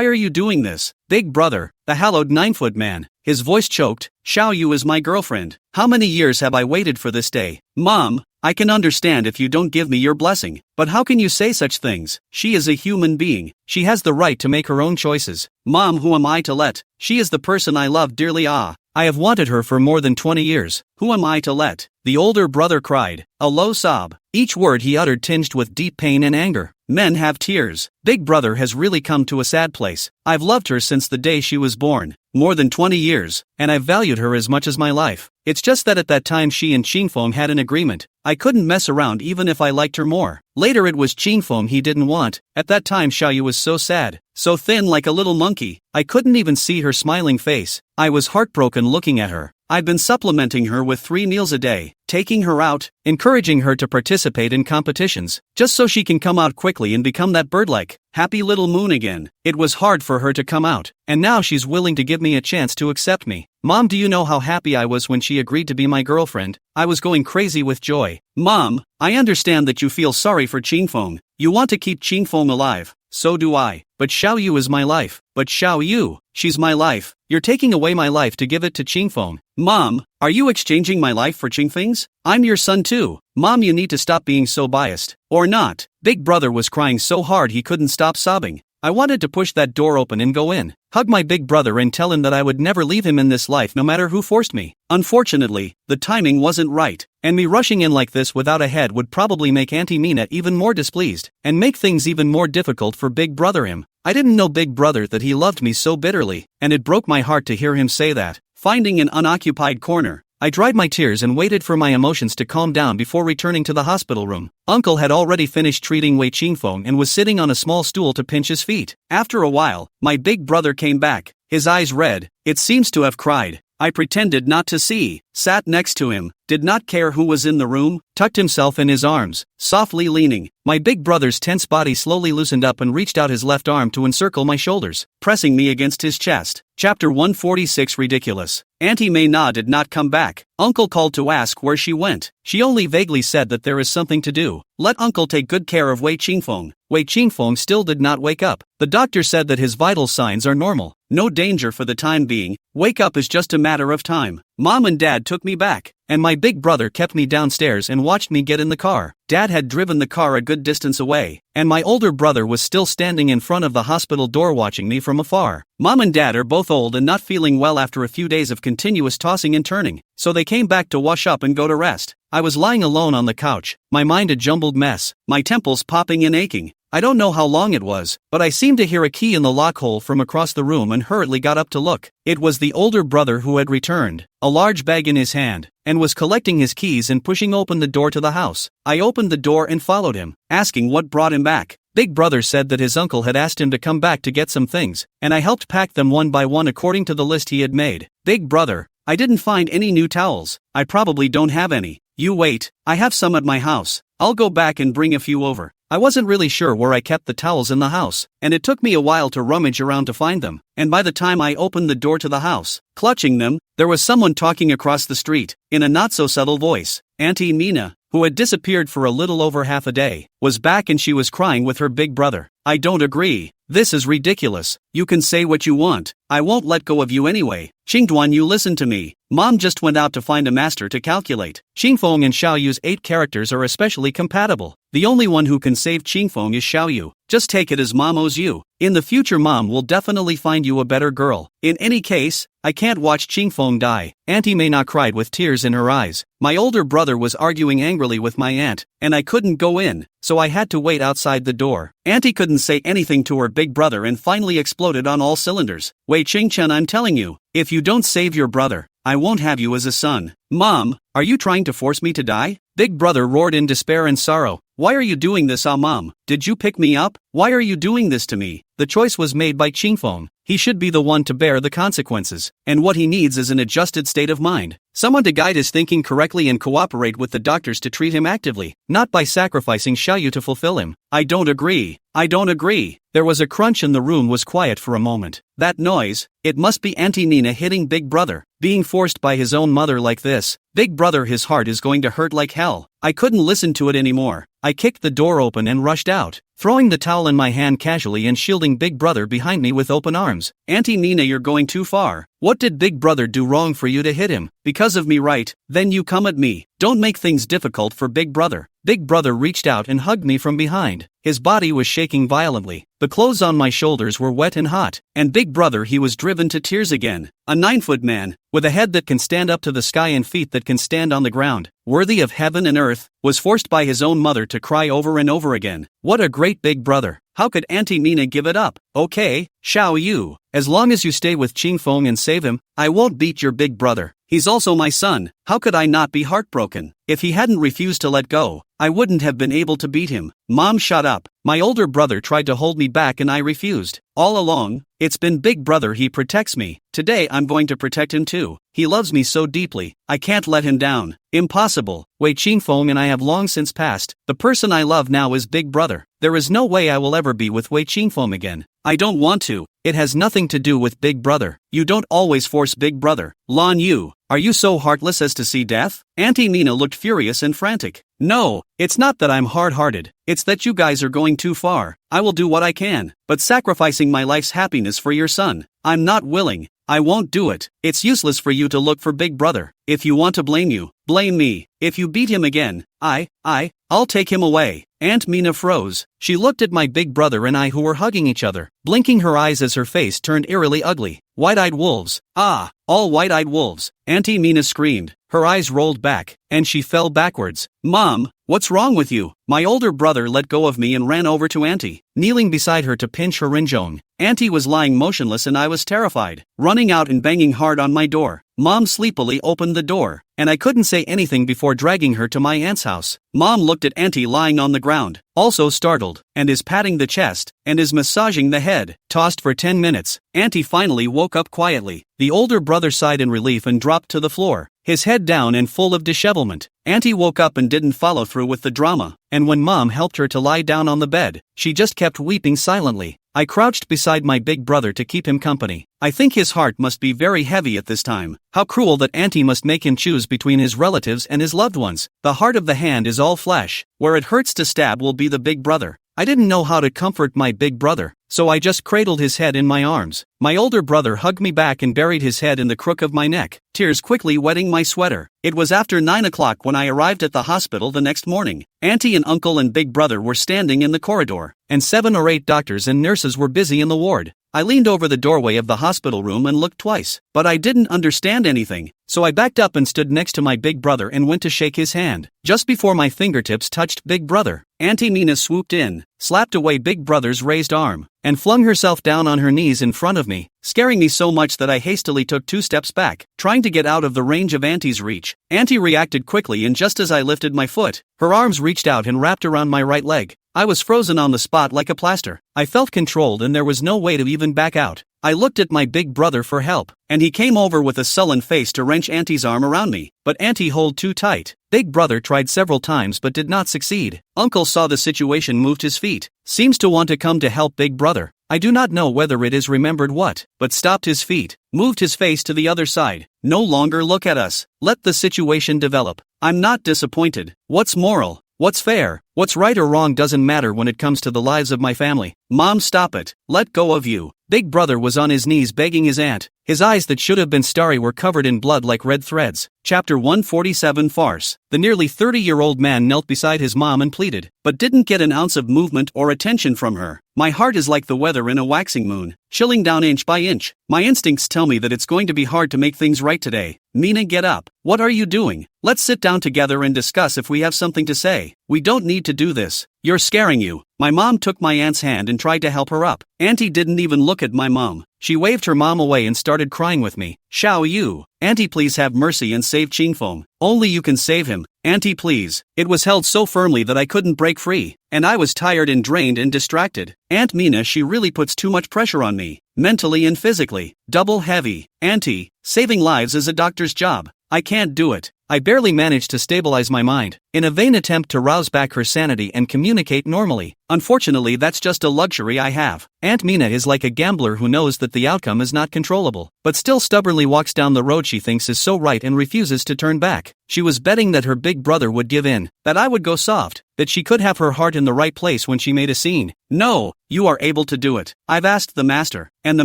are you doing this? Big brother, the hallowed 9-foot man. His voice choked. Xiao Yu is my girlfriend. How many years have I waited for this day? Mom, I can understand if you don't give me your blessing, but how can you say such things? She is a human being. She has the right to make her own choices. Mom, who am I to let? She is the person I love dearly. I have wanted her for more than 20 years. Who am I to let? The older brother cried, a low sob. Each word he uttered tinged with deep pain and anger. Men have tears. Big brother has really come to a sad place. I've loved her since the day she was born. More than 20 years, and I've valued her as much as my life. It's just that at that time she and Qingfeng had an agreement. I couldn't mess around even if I liked her more. Later it was Qingfeng he didn't want. At that time Xiao Yu was so sad, so thin like a little monkey. I couldn't even see her smiling face. I was heartbroken looking at her. I've been supplementing her with 3 meals a day, taking her out, encouraging her to participate in competitions, just so she can come out quickly and become that bird-like, happy little moon again. It was hard for her to come out, and now she's willing to give me a chance to accept me. Mom, do you know how happy I was when she agreed to be my girlfriend? I was going crazy with joy. Mom, I understand that you feel sorry for Qingfeng. You want to keep Qingfeng alive. So do I. But Xiao Yu is my life. But Xiao Yu, she's my life. You're taking away my life to give it to Qingfeng. Mom, are you exchanging my life for Qingfeng's? I'm your son too. Mom, you need to stop being so biased. Or not. Big brother was crying so hard he couldn't stop sobbing. I wanted to push that door open and go in, hug my big brother and tell him that I would never leave him in this life no matter who forced me. Unfortunately, the timing wasn't right, and me rushing in like this without a head would probably make Auntie Mina even more displeased, and make things even more difficult for Big Brother him. I didn't know Big Brother that he loved me so bitterly, and it broke my heart to hear him say that. Finding an unoccupied corner, I dried my tears and waited for my emotions to calm down before returning to the hospital room. Uncle had already finished treating Wei Qingfeng and was sitting on a small stool to pinch his feet. After a while, my big brother came back, his eyes red. It seems to have cried. I pretended not to see, sat next to him, did not care who was in the room, tucked himself in his arms, softly leaning. My big brother's tense body slowly loosened up and reached out his left arm to encircle my shoulders, pressing me against his chest. Chapter 146 Ridiculous. Auntie Mei Na did not come back. Uncle called to ask where she went. She only vaguely said that there is something to do. Let Uncle take good care of Wei Qingfeng. Wei Qingfeng still did not wake up. The doctor said that his vital signs are normal. No danger for the time being. Wake up is just a matter of time. Mom and Dad took me back, and my big brother kept me downstairs and watched me get in the car. Dad had driven the car a good distance away, and my older brother was still standing in front of the hospital door watching me from afar. Mom and Dad are both old and not feeling well after a few days of continuous tossing and turning, so they came back to wash up and go to rest. I was lying alone on the couch, my mind a jumbled mess, my temples popping and aching. I don't know how long it was, but I seemed to hear a key in the lock hole from across the room and hurriedly got up to look. It was the older brother who had returned, a large bag in his hand, and was collecting his keys and pushing open the door to the house. I opened the door and followed him, asking what brought him back. Big brother said that his uncle had asked him to come back to get some things, and I helped pack them one by one according to the list he had made. Big brother, I didn't find any new towels. I probably don't have any. You wait, I have some at my house. I'll go back and bring a few over. I wasn't really sure where I kept the towels in the house, and it took me a while to rummage around to find them, and by the time I opened the door to the house, clutching them, there was someone talking across the street, in a not-so-subtle voice. Auntie Mina, who had disappeared for a little over half a day, was back and she was crying with her big brother. I don't agree. This is ridiculous. You can say what you want. I won't let go of you anyway. Qingduan, you listen to me. Mom just went out to find a master to calculate. Qingfeng and Xiao Yu's 8 characters are especially compatible. The only one who can save Qingfeng is Xiao Yu. Just take it as Mom owes you. In the future Mom will definitely find you a better girl. In any case, I can't watch Qingfeng die. Auntie Mei Na cried with tears in her eyes. My older brother was arguing angrily with my aunt, and I couldn't go in, so I had to wait outside the door. Auntie couldn't say anything to her big brother and finally exploded on all cylinders. Wei Qingchen, I'm telling you, if you don't save your brother, I won't have you as a son. Mom, are you trying to force me to die? Big brother roared in despair and sorrow. Why are you doing this, Mom? Did you pick me up? Why are you doing this to me? The choice was made by Qingfeng. He should be the one to bear the consequences, and what he needs is an adjusted state of mind. Someone to guide his thinking correctly and cooperate with the doctors to treat him actively, not by sacrificing Xiao Yu to fulfill him. I don't agree. I don't agree. There was a crunch and the room was quiet for a moment. That noise, it must be Auntie Nina hitting Big Brother. Being forced by his own mother like this, Big brother, his heart is going to hurt like hell. I couldn't listen to it anymore. I kicked the door open and rushed out, throwing the towel in my hand casually and shielding Big Brother behind me with open arms. Auntie Nina, you're going too far. What did Big Brother do wrong for you to hit him? Because of me, right? Then you come at me. Don't make things difficult for Big Brother. Big Brother reached out and hugged me from behind. His body was shaking violently. The clothes on my shoulders were wet and hot. And Big Brother, he was driven to tears again. A 9-foot man, with a head that can stand up to the sky and feet that can stand on the ground, worthy of heaven and earth, was forced by his own mother to cry over and over again. What a great Big Brother. How could Auntie Nina give it up? Okay, Xiao Yu. As long as you stay with Qing Feng and save him, I won't beat your Big Brother. He's also my son. How could I not be heartbroken? If he hadn't refused to let go, I wouldn't have been able to beat him. Mom, shut up. My older brother tried to hold me back and I refused. All along, it's been Big Brother, he protects me. Today I'm going to protect him too. He loves me so deeply, I can't let him down. Impossible. Wei Qingfeng and I have long since passed. The person I love now is Big Brother. There is no way I will ever be with Wei Qingfeng again. I don't want to. It has nothing to do with Big Brother. You don't always force Big Brother. Lan Yu, are you so heartless as to see death? Auntie Nina looked furious and frantic. No, it's not that I'm hard-hearted. It's that you guys are going too far. I will do what I can, but sacrificing my life's happiness for your son, I'm not willing. I won't do it. It's useless for you to look for Big Brother. If you want to blame you, blame me. If you beat him again, I'll take him away. Aunt Mina froze. She looked at my Big Brother and I, who were hugging each other, blinking her eyes as her face turned eerily ugly. White-eyed wolves. Ah, all white-eyed wolves. Auntie Mina screamed. Her eyes rolled back, and she fell backwards. Mom, what's wrong with you? My older brother let go of me and ran over to Auntie, kneeling beside her to pinch her rinzhong. Auntie was lying motionless and I was terrified, running out and banging hard on my door. Mom sleepily opened the door, and I couldn't say anything before dragging her to my aunt's house. Mom looked at Auntie lying on the ground, also startled, and is patting the chest, and is massaging the head. Tossed for 10 minutes, Auntie finally woke up quietly. The older brother sighed in relief and dropped to the floor, his head down and full of dishevelment. Auntie woke up and didn't follow through with the drama, and when Mom helped her to lie down on the bed, she just kept weeping silently. I crouched beside my Big Brother to keep him company. I think his heart must be very heavy at this time. How cruel that Auntie must make him choose between his relatives and his loved ones. The heart of the hand is all flesh. Where it hurts to stab will be the Big Brother. I didn't know how to comfort my Big Brother, so I just cradled his head in my arms. My older brother hugged me back and buried his head in the crook of my neck, tears quickly wetting my sweater. It was after 9 o'clock when I arrived at the hospital the next morning. Auntie and Uncle and Big Brother were standing in the corridor, and 7 or 8 doctors and nurses were busy in the ward. I leaned over the doorway of the hospital room and looked twice, but I didn't understand anything, so I backed up and stood next to my Big Brother and went to shake his hand. Just before my fingertips touched Big Brother, Auntie Nina swooped in, slapped away Big Brother's raised arm, and flung herself down on her knees in front of me, scaring me so much that I hastily took 2 steps back, trying to get out of the range of Auntie's reach. Auntie reacted quickly, and just as I lifted my foot, her arms reached out and wrapped around my right leg. I was frozen on the spot like a plaster. I felt controlled and there was no way to even back out. I looked at my Big Brother for help, and he came over with a sullen face to wrench Auntie's arm around me, but Auntie held too tight. Big Brother tried several times but did not succeed. Uncle saw the situation, moved his feet, seems to want to come to help Big Brother. I do not know whether it is remembered what, but stopped his feet, moved his face to the other side. No longer look at us. Let the situation develop. I'm not disappointed. What's moral? What's fair? What's right or wrong doesn't matter when it comes to the lives of my family. Mom, stop it. Let go of you. Big Brother was on his knees begging his aunt. His eyes that should have been starry were covered in blood like red threads. Chapter 147 Farce. The nearly 30-year-old man knelt beside his mom and pleaded, but didn't get an ounce of movement or attention from her. My heart is like the weather in a waxing moon, chilling down inch by inch. My instincts tell me that it's going to be hard to make things right today. Mina, get up. What are you doing? Let's sit down together and discuss if we have something to say. We don't need to do this. You're scaring you. My mom took my aunt's hand and tried to help her up. Auntie didn't even look at my mom. She waved her mom away and started crying with me. Xiao Yu, Auntie, please have mercy and save Qingfeng. Only you can save him. Auntie, please. It was held so firmly that I couldn't break free, and I was tired and drained and distracted. Aunt Mina, she really puts too much pressure on me, mentally and physically. Double heavy. Auntie, saving lives is a doctor's job. I can't do it. I barely managed to stabilize my mind. in a vain attempt to rouse back her sanity and communicate normally. Unfortunately, that's just a luxury I have. Aunt Mina is like a gambler who knows that the outcome is not controllable, but still stubbornly walks down the road she thinks is so right and refuses to turn back. She was betting that her big brother would give in, that I would go soft, that she could have her heart in the right place when she made a scene. No, you are able to do it. I've asked the master, and the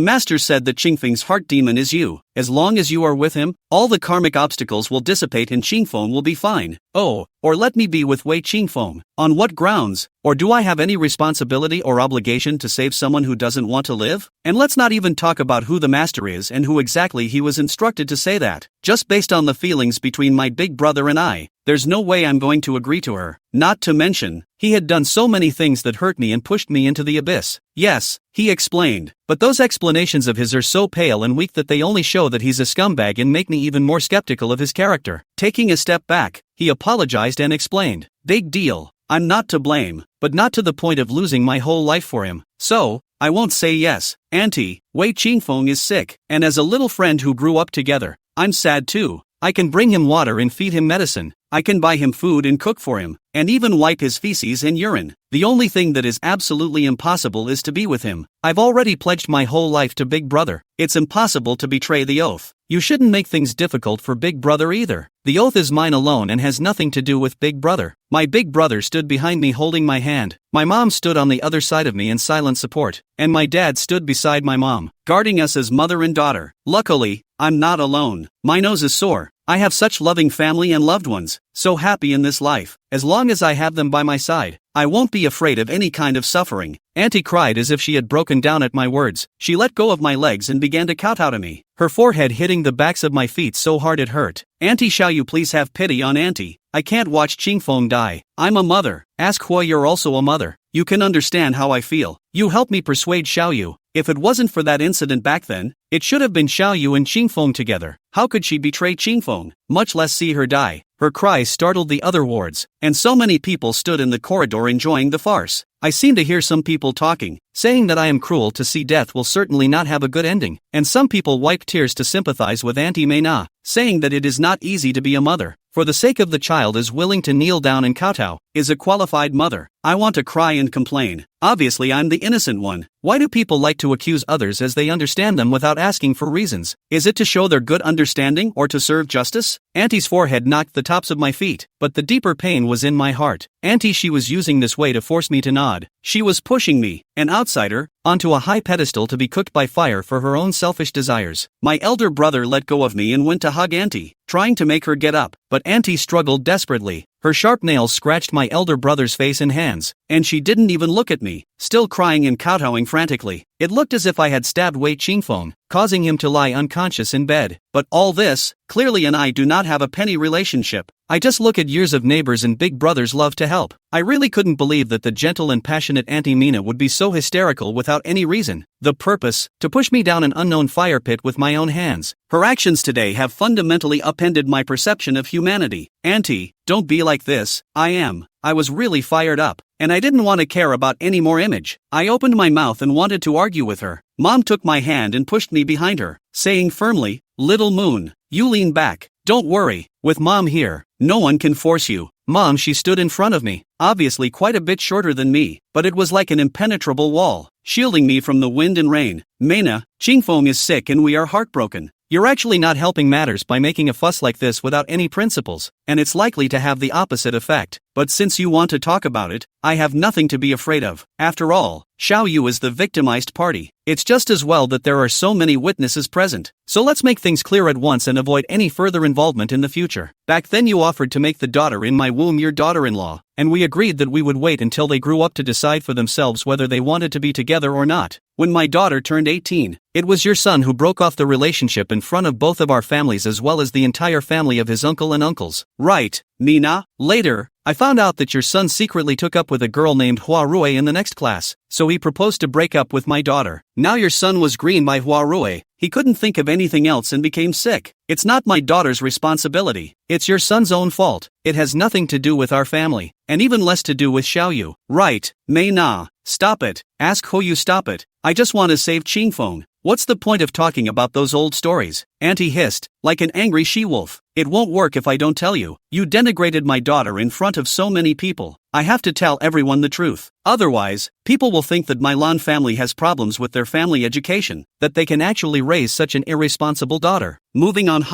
master said that Qingfeng's heart demon is you. As long as you are with him, all the karmic obstacles will dissipate and Qingfeng will be fine. Oh, or let me be with Wei Qingfeng. On what grounds? Or do I have any responsibility or obligation to save someone who doesn't want to live? And let's not even talk about who the master is and who exactly he was instructed to say that. Just based on the feelings between my big brother and I, there's no way I'm going to agree to her. Not to mention, he had done so many things that hurt me and pushed me into the abyss. Yes, he explained, but those explanations of his are so pale and weak that they only show that he's a scumbag and make me even more skeptical of his character. Taking a step back, he apologized and explained, "Big deal. I'm not to blame, but not to the point of losing my whole life for him. So, I won't say yes. Auntie, Wei Qingfeng is sick, and as a little friend who grew up together, I'm sad too. I can bring him water and feed him medicine. I can buy him food and cook for him, and even wipe his feces and urine. The only thing that is absolutely impossible is to be with him. I've already pledged my whole life to Big Brother. It's impossible to betray the oath. You shouldn't make things difficult for Big Brother either. The oath is mine alone and has nothing to do with Big Brother." My big brother stood behind me holding my hand. My mom stood on the other side of me in silent support, and my dad stood beside my mom, guarding us as mother and daughter. Luckily, I'm not alone. My nose is sore. I have such loving family and loved ones, so happy in this life. As long as I have them by my side, I won't be afraid of any kind of suffering. Auntie cried as if she had broken down at my words. She let go of my legs and began to kowtow to me, her forehead hitting the backs of my feet so hard it hurt. "Auntie, shall you please have pity on Auntie? I can't watch Qingfeng die. I'm a mother. Ask Hua, you're also a mother. You can understand how I feel. You helped me persuade Xiaoyu. If it wasn't for that incident back then, it should have been Xiaoyu and Qingfeng together. How could she betray Qingfeng, much less see her die?" Her cries startled the other wards, and so many people stood in the corridor enjoying the farce. I seem to hear some people talking, saying that I am cruel to see death will certainly not have a good ending, and some people wiped tears to sympathize with Auntie Mena, saying that it is not easy to be a mother. For the sake of the child is willing to kneel down and kowtow, is a qualified mother. I want to cry and complain. Obviously I'm the innocent one. Why do people like to accuse others as they understand them without asking for reasons? Is it to show their good understanding or to serve justice? Auntie's forehead knocked the tops of my feet, but the deeper pain was in my heart. Auntie, she was using this way to force me to nod. She was pushing me, an outsider, onto a high pedestal to be cooked by fire for her own selfish desires. My elder brother let go of me and went to hug Auntie, trying to make her get up, but Auntie struggled desperately. Her sharp nails scratched my elder brother's face and hands, and she didn't even look at me, still crying and kowtowing frantically. It looked as if I had stabbed Wei Qingfeng, causing him to lie unconscious in bed. But all this, clearly and I do not have a penny relationship. I just look at years of neighbors and big brothers love to help. I really couldn't believe that the gentle and passionate Auntie Mina would be so hysterical without any reason. The purpose, to push me down an unknown fire pit with my own hands. Her actions today have fundamentally upended my perception of humanity. Auntie, don't be like this. I was really fired up, and I didn't want to care about any more image. I opened my mouth and wanted to argue with her. Mom took my hand and pushed me behind her, saying firmly, "Little Moon, you lean back. Don't worry, with Mom here, no one can force you." Mom, she stood in front of me, obviously quite a bit shorter than me, but it was like an impenetrable wall, shielding me from the wind and rain. "Mena, Qingfeng is sick and we are heartbroken. You're actually not helping matters by making a fuss like this without any principles, and it's likely to have the opposite effect. But since you want to talk about it, I have nothing to be afraid of. After all, Xiaoyu is the victimized party. It's just as well that there are so many witnesses present. So let's make things clear at once and avoid any further involvement in the future. Back then you offered to make the daughter in my womb your daughter-in-law, and we agreed that we would wait until they grew up to decide for themselves whether they wanted to be together or not. When my daughter turned 18, it was your son who broke off the relationship in front of both of our families as well as the entire family of his uncle and uncles. Right, Mina? Later, I found out that your son secretly took up with a girl named Hua Rui in the next class, so he proposed to break up with my daughter. Now your son was green by Hua Rui. He couldn't think of anything else and became sick. It's not my daughter's responsibility. It's your son's own fault. It has nothing to do with our family, and even less to do with Xiaoyu. Right, Mei Na, stop it. Ask Hou Yu stop it. I just want to save Qingfeng. What's the point of talking about those old stories? Auntie hissed, like an angry she-wolf. It won't work if I don't tell you. You denigrated my daughter in front of so many people. I have to tell everyone the truth. Otherwise, people will think that my Lan family has problems with their family education, that they can actually raise such an irresponsible daughter. Moving on,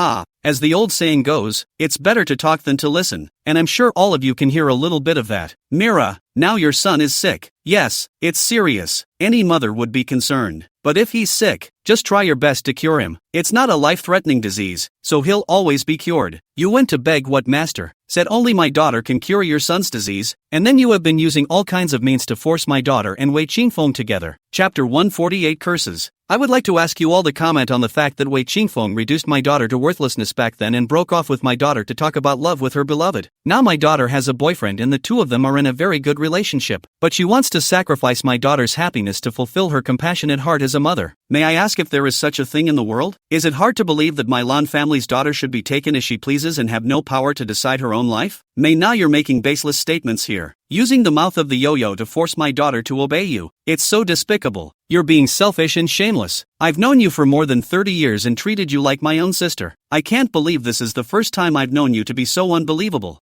as the old saying goes, it's better to talk than to listen, and I'm sure all of you can hear a little bit of that. Mira, now your son is sick. Yes, it's serious. Any mother would be concerned. But if he's sick, just try your best to cure him. It's not a life-threatening disease, so he'll always be cured. You went to beg what master? Said only my daughter can cure your son's disease, and then you have been using all kinds of means to force my daughter and Wei Qingfeng together. Chapter 148 Curses. I would like to ask you all to comment on the fact that Wei Qingfeng reduced my daughter to worthlessness back then and broke off with my daughter to talk about love with her beloved. Now my daughter has a boyfriend and the two of them are in a very good relationship, but she wants to sacrifice my daughter's happiness to fulfill her compassionate heart as a mother. May I ask if there is such a thing in the world? Is it hard to believe that my Lan family's daughter should be taken as she pleases and have no power to decide her own life? Now you're making baseless statements here. Using the mouth of the yo-yo to force my daughter to obey you. It's so despicable. You're being selfish and shameless. I've known you for more than 30 years and treated you like my own sister. I can't believe this is the first time I've known you to be so unbelievable.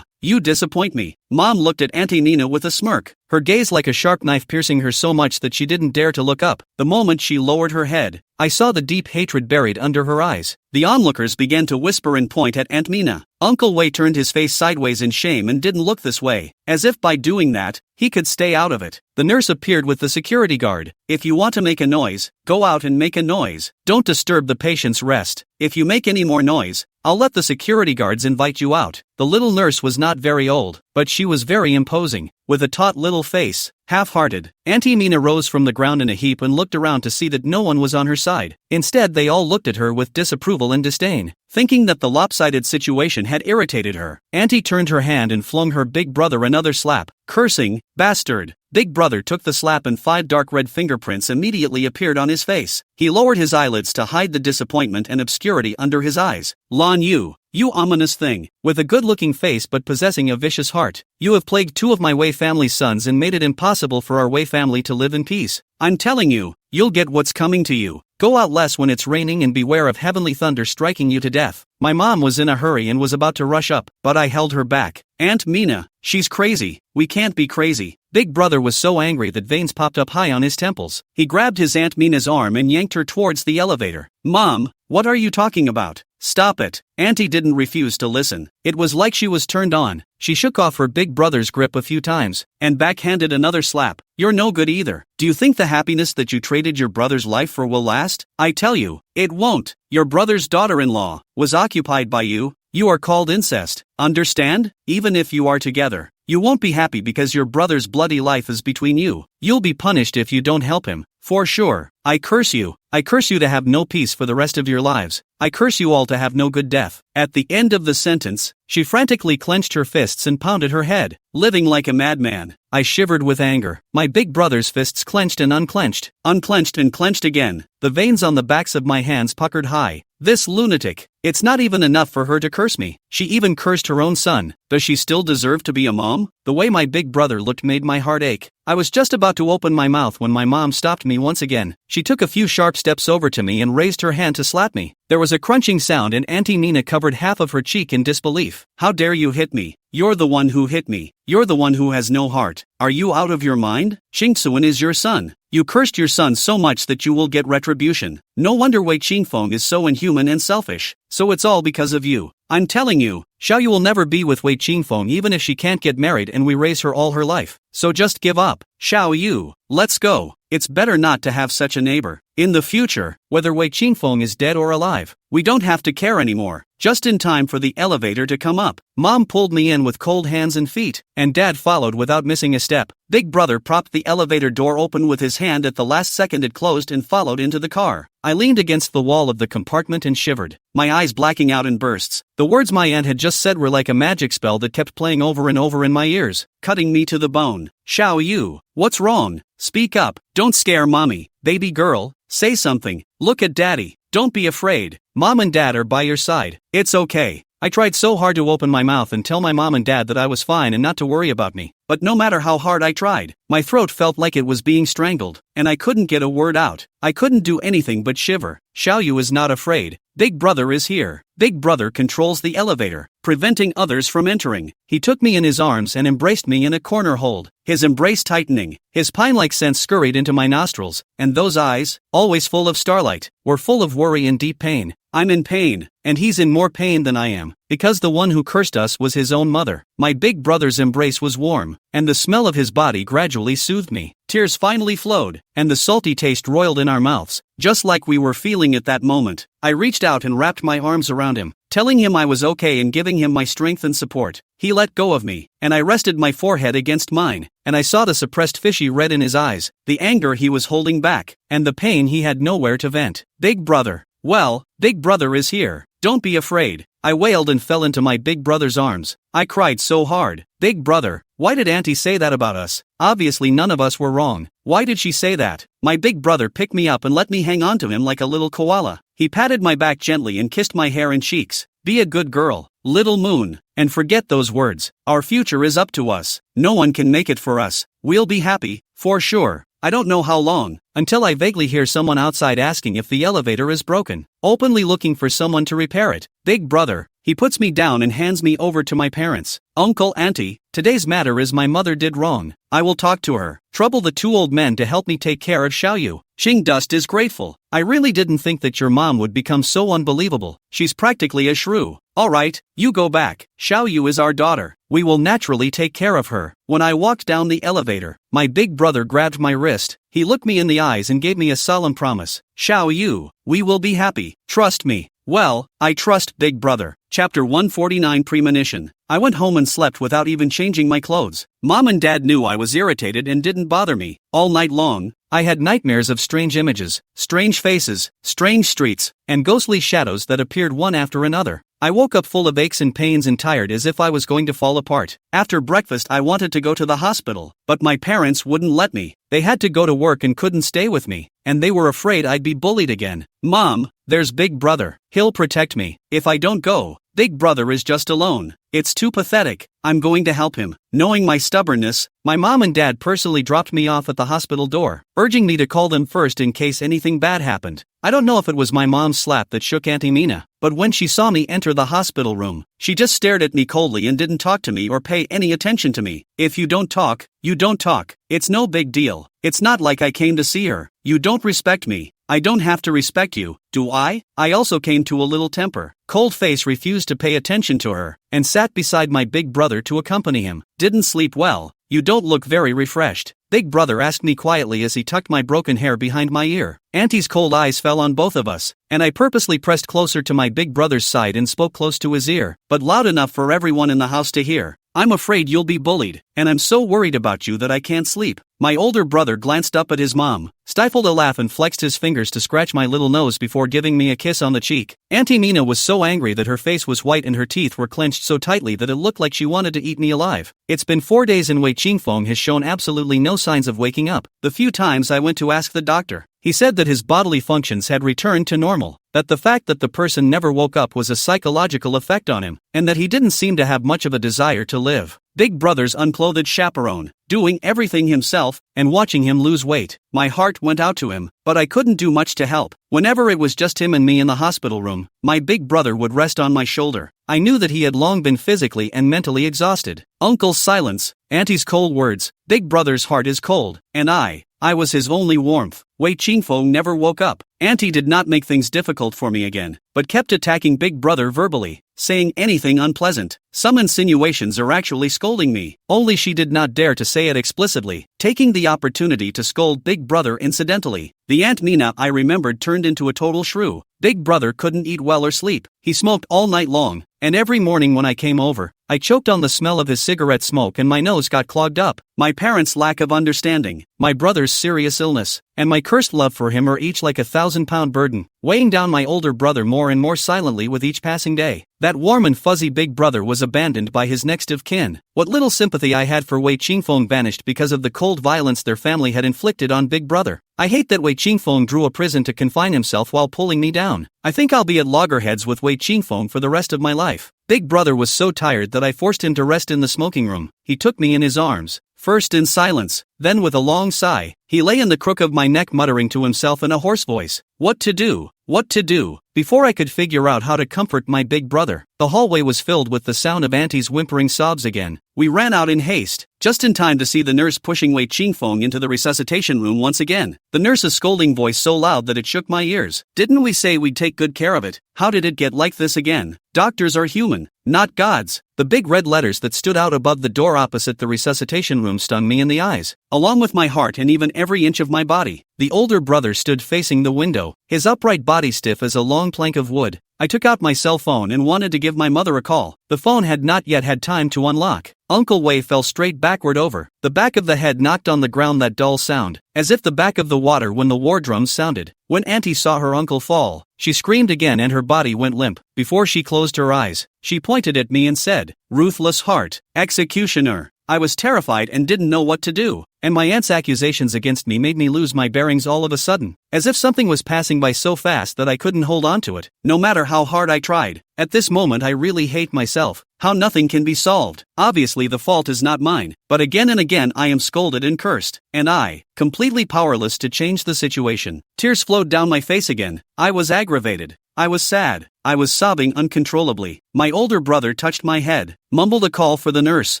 You disappoint me. Mom looked at Auntie Nina with a smirk, her gaze like a sharp knife piercing her so much that she didn't dare to look up. The moment she lowered her head, I saw the deep hatred buried under her eyes. The onlookers began to whisper and point at Aunt Mina. Uncle Wei turned his face sideways in shame and didn't look this way, as if by doing that, he could stay out of it. The nurse appeared with the security guard. If you want to make a noise, go out and make a noise. Don't disturb the patient's rest. If you make any more noise, I'll let the security guards invite you out. The little nurse was not very old, but she was very imposing, with a taut little face, half-hearted. Auntie Mina rose from the ground in a heap and looked around to see that no one was on her side. Instead, they all looked at her with disapproval and disdain. Thinking that the lopsided situation had irritated her, Auntie turned her hand and flung her big brother another slap, cursing, "Bastard!" Big brother took the slap and 5 dark red fingerprints immediately appeared on his face. He lowered his eyelids to hide the disappointment and obscurity under his eyes. Lan Yu, you ominous thing, with a good-looking face but possessing a vicious heart. You have plagued 2 of my Wei family's sons and made it impossible for our Wei family to live in peace. I'm telling you, you'll get what's coming to you. Go out less when it's raining and beware of heavenly thunder striking you to death. My mom was in a hurry and was about to rush up, but I held her back. Aunt Mina, she's crazy. We can't be crazy. Big brother was so angry that veins popped up high on his temples. He grabbed his Aunt Mina's arm and yanked her towards the elevator. Mom, what are you talking about? Stop it. Auntie didn't refuse to listen. It was like she was turned on. She shook off her big brother's grip a few times, and backhanded another slap. You're no good either. Do you think the happiness that you traded your brother's life for will last? I tell you, it won't. Your brother's daughter-in-law was occupied by you. You are called incest. Understand? Even if you are together, you won't be happy because your brother's bloody life is between you. You'll be punished if you don't help him. For sure. I curse you. I curse you to have no peace for the rest of your lives. I curse you all to have no good death. At the end of the sentence, she frantically clenched her fists and pounded her head, living like a madman. I shivered with anger. My big brother's fists clenched and unclenched and clenched again. The veins on the backs of my hands puckered high. This lunatic. It's not even enough for her to curse me. She even cursed her own son. Does she still deserve to be a mom? The way my big brother looked made my heart ache. I was just about to open my mouth when my mom stopped me once again. She took a few sharp steps over to me and raised her hand to slap me. There was a crunching sound and Auntie Nina covered half of her cheek in disbelief. How dare you hit me? You're the one who hit me. You're the one who has no heart. Are you out of your mind? Qingxuan is your son. You cursed your son so much that you will get retribution. No wonder Wei Qingfeng is so inhuman and selfish. So it's all because of you. I'm telling you, Xiaoyu will never be with Wei Qingfeng even if she can't get married and we raise her all her life. So just give up. Xiaoyu, let's go. It's better not to have such a neighbor. In the future, whether Wei Qingfeng is dead or alive, we don't have to care anymore. Just in time for the elevator to come up, Mom pulled me in with cold hands and feet, and Dad followed without missing a step. Big brother propped the elevator door open with his hand at the last second it closed and followed into the car. I leaned against the wall of the compartment and shivered, my eyes blacking out in bursts. The words my aunt had just said were like a magic spell that kept playing over and over in my ears, cutting me to the bone. Xiaoyu, what's wrong? Speak up. Don't scare mommy. Baby girl, say something. Look at daddy. Don't be afraid. Mom and dad are by your side. It's okay. I tried so hard to open my mouth and tell my mom and dad that I was fine and not to worry about me, but no matter how hard I tried, my throat felt like it was being strangled, and I couldn't get a word out. I couldn't do anything but shiver. Xiaoyu is not afraid. Big Brother is here. Big Brother controls the elevator, preventing others from entering. He took me in his arms and embraced me in a corner hold, his embrace tightening. His pine-like scent scurried into my nostrils, and those eyes, always full of starlight, were full of worry and deep pain. I'm in pain, and he's in more pain than I am, because the one who cursed us was his own mother. My big brother's embrace was warm, and the smell of his body gradually soothed me. Tears finally flowed, and the salty taste roiled in our mouths, just like we were feeling at that moment. I reached out and wrapped my arms around him, telling him I was okay and giving him my strength and support. He let go of me, and I rested my forehead against mine, and I saw the suppressed fishy red in his eyes, the anger he was holding back, and the pain he had nowhere to vent. Big Brother. Well, Big Brother is here. Don't be afraid. I wailed and fell into my big brother's arms. I cried so hard. Big Brother, why did Auntie say that about us? Obviously none of us were wrong. Why did she say that? My big brother picked me up and let me hang on to him like a little koala. He patted my back gently and kissed my hair and cheeks. Be a good girl, little moon, and forget those words. Our future is up to us. No one can make it for us. We'll be happy, for sure. I don't know how long, until I vaguely hear someone outside asking if the elevator is broken, openly looking for someone to repair it. Big Brother. He puts me down and hands me over to my parents. Uncle, Auntie, today's matter is my mother did wrong. I will talk to her. Trouble the two old men to help me take care of Xiaoyu. Xing Dust is grateful. I really didn't think that your mom would become so unbelievable. She's practically a shrew. Alright, you go back. Xiaoyu is our daughter. We will naturally take care of her. When I walked down the elevator, my big brother grabbed my wrist. He looked me in the eyes and gave me a solemn promise. Xiaoyu, we will be happy. Trust me. Well, I trust Big Brother. Chapter 149 Premonition. I went home and slept without even changing my clothes. Mom and Dad knew I was irritated and didn't bother me. All night long, I had nightmares of strange images, strange faces, strange streets, and ghostly shadows that appeared one after another. I woke up full of aches and pains and tired as if I was going to fall apart. After breakfast I wanted to go to the hospital, but my parents wouldn't let me. They had to go to work and couldn't stay with me, and they were afraid I'd be bullied again. Mom, there's Big Brother. He'll protect me. If I don't go, Big Brother is just alone. It's too pathetic. I'm going to help him. Knowing my stubbornness, my mom and dad personally dropped me off at the hospital door, urging me to call them first in case anything bad happened. I don't know if it was my mom's slap that shook Auntie Mina, but when she saw me enter the hospital room, she just stared at me coldly and didn't talk to me or pay any attention to me. If you don't talk, you don't talk. It's no big deal. It's not like I came to see her. You don't respect me. I don't have to respect you, do I? I also came to a little temper. Cold Face refused to pay attention to her, and sat beside my big brother to accompany him. Didn't sleep well. You don't look very refreshed. Big Brother asked me quietly as he tucked my broken hair behind my ear. Auntie's cold eyes fell on both of us, and I purposely pressed closer to my big brother's side and spoke close to his ear, but loud enough for everyone in the house to hear. I'm afraid you'll be bullied, and I'm so worried about you that I can't sleep. My older brother glanced up at his mom, stifled a laugh and flexed his fingers to scratch my little nose before giving me a kiss on the cheek. Auntie Mina was so angry that her face was white and her teeth were clenched so tightly that it looked like she wanted to eat me alive. It's been 4 days and Wei Qingfeng has shown absolutely no signs of waking up. The few times I went to ask the doctor, he said that his bodily functions had returned to normal, that the fact that the person never woke up was a psychological effect on him, and that he didn't seem to have much of a desire to live. Big Brother's unclothed chaperone, doing everything himself, and watching him lose weight. My heart went out to him, but I couldn't do much to help. Whenever it was just him and me in the hospital room, my big brother would rest on my shoulder. I knew that he had long been physically and mentally exhausted. Uncle's silence, Auntie's cold words, Big Brother's heart is cold, and I was his only warmth. Wei Qingfeng never woke up. Auntie did not make things difficult for me again, but kept attacking Big Brother verbally, saying anything unpleasant. Some insinuations are actually scolding me, only she did not dare to say it explicitly, taking the opportunity to scold Big Brother incidentally. The Aunt Mina I remembered turned into a total shrew. Big Brother couldn't eat well or sleep. He smoked all night long, and every morning when I came over, I choked on the smell of his cigarette smoke and my nose got clogged up. My parents' lack of understanding, my brother's serious illness, and my cursed love for him are each like a 1,000-pound burden. weighing down my older brother more and more silently with each passing day. That warm and fuzzy big brother was abandoned by his next of kin. What little sympathy I had for Wei Qingfeng vanished because of the cold violence their family had inflicted on Big Brother. I hate that Wei Qingfeng drew a prison to confine himself while pulling me down. I think I'll be at loggerheads with Wei Qingfeng for the rest of my life. Big Brother was so tired that I forced him to rest in the smoking room. He took me in his arms. First in silence, then with a long sigh, he lay in the crook of my neck muttering to himself in a hoarse voice, "What to do? What to do?" Before I could figure out how to comfort my big brother, the hallway was filled with the sound of Auntie's whimpering sobs again. We ran out in haste, just in time to see the nurse pushing Wei Qingfeng into the resuscitation room once again. The nurse's scolding voice so loud that it shook my ears. "Didn't we say we'd take good care of it? How did it get like this again? Doctors are human, not gods." The big red letters that stood out above the door opposite the resuscitation room stung me in the eyes, along with my heart and even every inch of my body. The older brother stood facing the window, his upright body stiff as a long plank of wood. I took out my cell phone and wanted to give my mother a call. The phone had not yet had time to unlock. Uncle Wei fell straight backward over. The back of the head knocked on the ground, that dull sound, as if the back of the water when the war drums sounded. When Auntie saw her uncle fall, she screamed again and her body went limp. Before she closed her eyes, she pointed at me and said, "Ruthless heart, executioner." I was terrified and didn't know what to do, and my aunt's accusations against me made me lose my bearings all of a sudden, as if something was passing by so fast that I couldn't hold on to it, no matter how hard I tried. At this moment I really hate myself, how nothing can be solved. Obviously the fault is not mine, but again and again I am scolded and cursed, and I, completely powerless to change the situation. Tears flowed down my face again. I was aggravated. I was sad. I was sobbing uncontrollably. My older brother touched my head, mumbled a call for the nurse,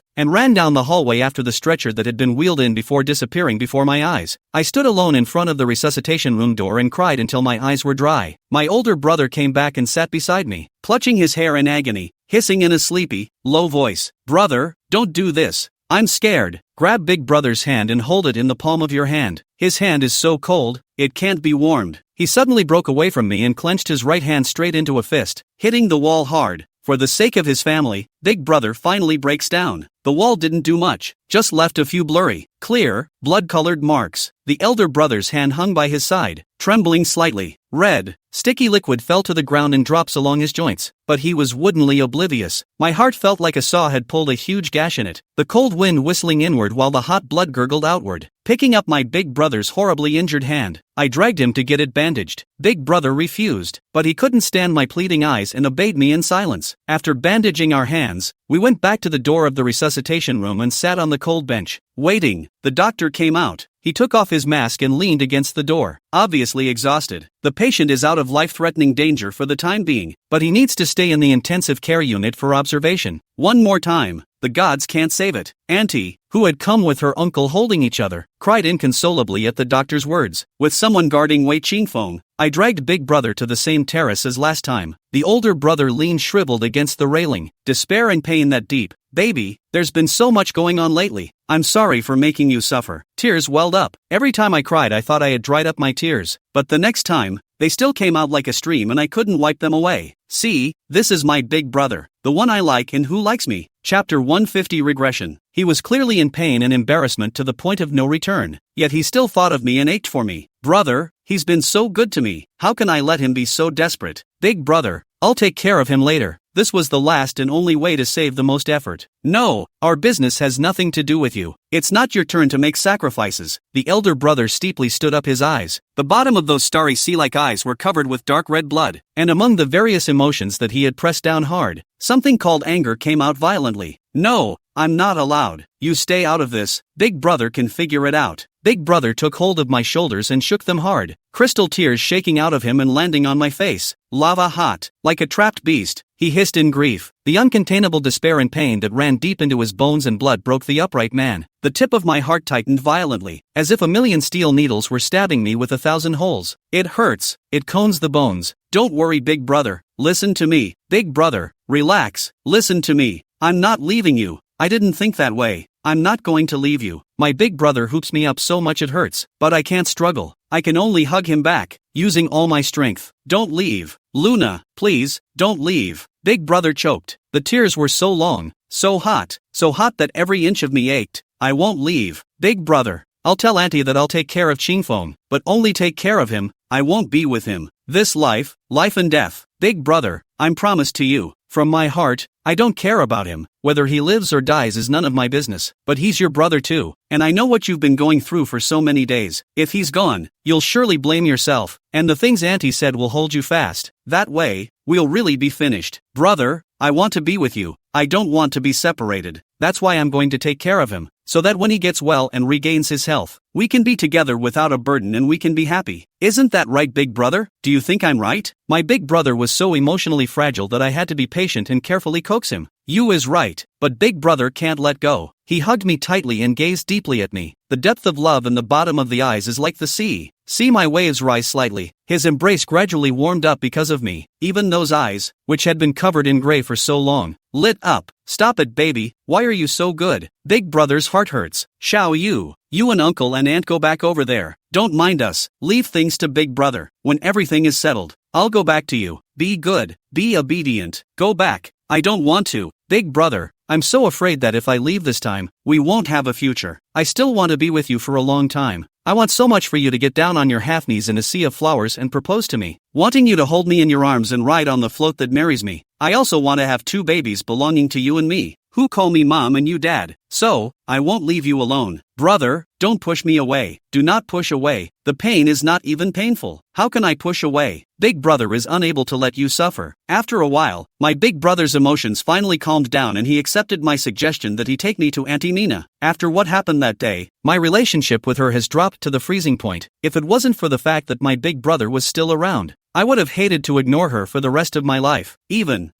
and ran down the hallway after the stretcher that had been wheeled in before disappearing before my eyes. I stood alone in front of the resuscitation room door and cried until my eyes were dry. My older brother came back and sat beside me, clutching his hair in agony, hissing in a sleepy, low voice, "Brother, don't do this. I'm scared." Grab Big Brother's hand and hold it in the palm of your hand. His hand is so cold, it can't be warmed. He suddenly broke away from me and clenched his right hand straight into a fist, hitting the wall hard. For the sake of his family, Big Brother finally breaks down. The wall didn't do much, just left a few blurry, clear, blood-colored marks. The elder brother's hand hung by his side, trembling slightly. Red, sticky liquid fell to the ground in drops along his joints, but he was woodenly oblivious. My heart felt like a saw had pulled a huge gash in it, the cold wind whistling inward while the hot blood gurgled outward. Picking up my big brother's horribly injured hand, I dragged him to get it bandaged. Big Brother refused, but he couldn't stand my pleading eyes and obeyed me in silence. After bandaging our hands, we went back to the door of the resuscitation room and sat on the cold bench, waiting. The doctor came out. He took off his mask and leaned against the door, obviously exhausted. The patient is out of life-threatening danger for the time being, but he needs to stay in the intensive care unit for observation. One more time. The gods can't save it. Auntie, who had come with her uncle holding each other, cried inconsolably at the doctor's words. With someone guarding Wei Qingfeng, I dragged Big Brother to the same terrace as last time. The older brother leaned shriveled against the railing, despair and pain that deep. "Baby, there's been so much going on lately. I'm sorry for making you suffer." Tears welled up. Every time I cried I thought I had dried up my tears, but the next time, they still came out like a stream and I couldn't wipe them away. "See, this is my big brother, the one I like and who likes me." Chapter 150 Regression. He was clearly in pain and embarrassment to the point of no return, yet he still thought of me and ached for me. "Brother, he's been so good to me. How can I let him be so desperate? Big Brother, I'll take care of him later." This was the last and only way to save the most effort. "No, our business has nothing to do with you. It's not your turn to make sacrifices." The elder brother steeply stood up, his eyes. The bottom of those starry sea-like eyes were covered with dark red blood, and among the various emotions that he had pressed down hard, something called anger came out violently. "No, I'm not allowed. You stay out of this. Big Brother can figure it out." Big Brother took hold of my shoulders and shook them hard, crystal tears shaking out of him and landing on my face. Lava hot, like a trapped beast, he hissed in grief. The uncontainable despair and pain that ran deep into his bones and blood broke the upright man. The tip of my heart tightened violently, as if a million steel needles were stabbing me with 1,000 holes. "It hurts, it cones the bones. Don't worry, Big Brother. Listen to me. Big Brother, relax. Listen to me. I'm not leaving you. I didn't think that way. I'm not going to leave you." My big brother hoops me up so much it hurts, but I can't struggle. I can only hug him back, using all my strength. "Don't leave. Luna, please, don't leave." Big Brother choked. The tears were so long, so hot that every inch of me ached. "I won't leave. Big Brother, I'll tell Auntie that I'll take care of Qingfeng, but only take care of him. I won't be with him. This life and death. Big brother, I'm promised to you. From my heart, I don't care about him. Whether he lives or dies is none of my business. But he's your brother too, and I know what you've been going through for so many days. If he's gone, you'll surely blame yourself, and the things Auntie said will hold you fast. That way, we'll really be finished. Brother, I want to be with you. I don't want to be separated. That's why I'm going to take care of him, so that when he gets well and regains his health, we can be together without a burden and we can be happy. Isn't that right, big brother? Do you think I'm right? My big brother was so emotionally fragile that I had to be patient and carefully coax him. You is right, but big brother can't let go. He hugged me tightly and gazed deeply at me. The depth of love in the bottom of the eyes is like the sea. See my waves rise slightly. His embrace gradually warmed up because of me. Even those eyes, which had been covered in gray for so long, lit up. Stop it, baby. Why are you so good? Big brother's heart hurts. Shao Yu. You and uncle and aunt go back over there. Don't mind us. Leave things to big brother. When everything is settled, I'll go back to you. Be good. Be obedient. Go back. I don't want to. Big brother, I'm so afraid that if I leave this time, we won't have a future. I still want to be with you for a long time. I want so much for you to get down on your half knees in a sea of flowers and propose to me. Wanting you to hold me in your arms and ride on the float that marries me. I also want to have 2 babies belonging to you and me, who call me mom and you dad. So, I won't leave you alone. Brother, don't push me away. Do not push away. The pain is not even painful. How can I push away? Big brother is unable to let you suffer. After a while, my big brother's emotions finally calmed down and he accepted my suggestion that he take me to Auntie Mina. After what happened that day, my relationship with her has dropped to the freezing point. If it wasn't for the fact that my big brother was still around, I would have hated to ignore her for the rest of my life.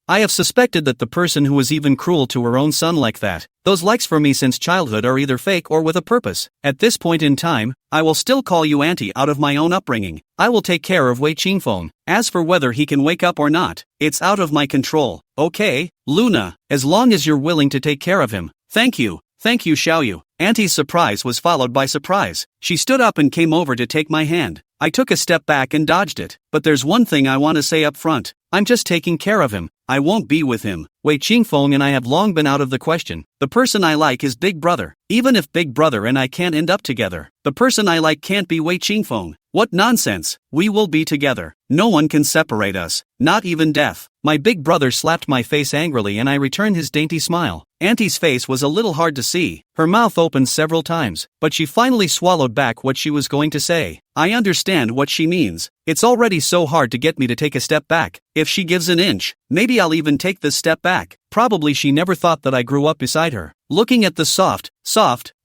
I have suspected that the person who was even cruel to her own son like that. Those likes for me since childhood are either fake or with a purpose. At this point in time, I will still call you auntie out of my own upbringing. I will take care of Wei Qingfeng. As for whether he can wake up or not, it's out of my control. Okay, Luna, as long as you're willing to take care of him. Thank you, Xiaoyu. Auntie's surprise was followed by surprise. She stood up and came over to take my hand. I took a step back and dodged it. But there's one thing I want to say up front. I'm just taking care of him. I won't be with him. Wei Qingfeng and I have long been out of the question. The person I like is Big Brother. Even if Big Brother and I can't end up together, the person I like can't be Wei Qingfeng. What nonsense. We will be together. No one can separate us, not even death. My big brother slapped my face angrily and I returned his dainty smile. Auntie's face was a little hard to see. Her mouth opened several times, but she finally swallowed back what she was going to say. I understand what she means. It's already so hard to get me to take a step back. If she gives an inch, maybe I'll even take this step back. Probably she never thought that I grew up beside her. Looking at the soft,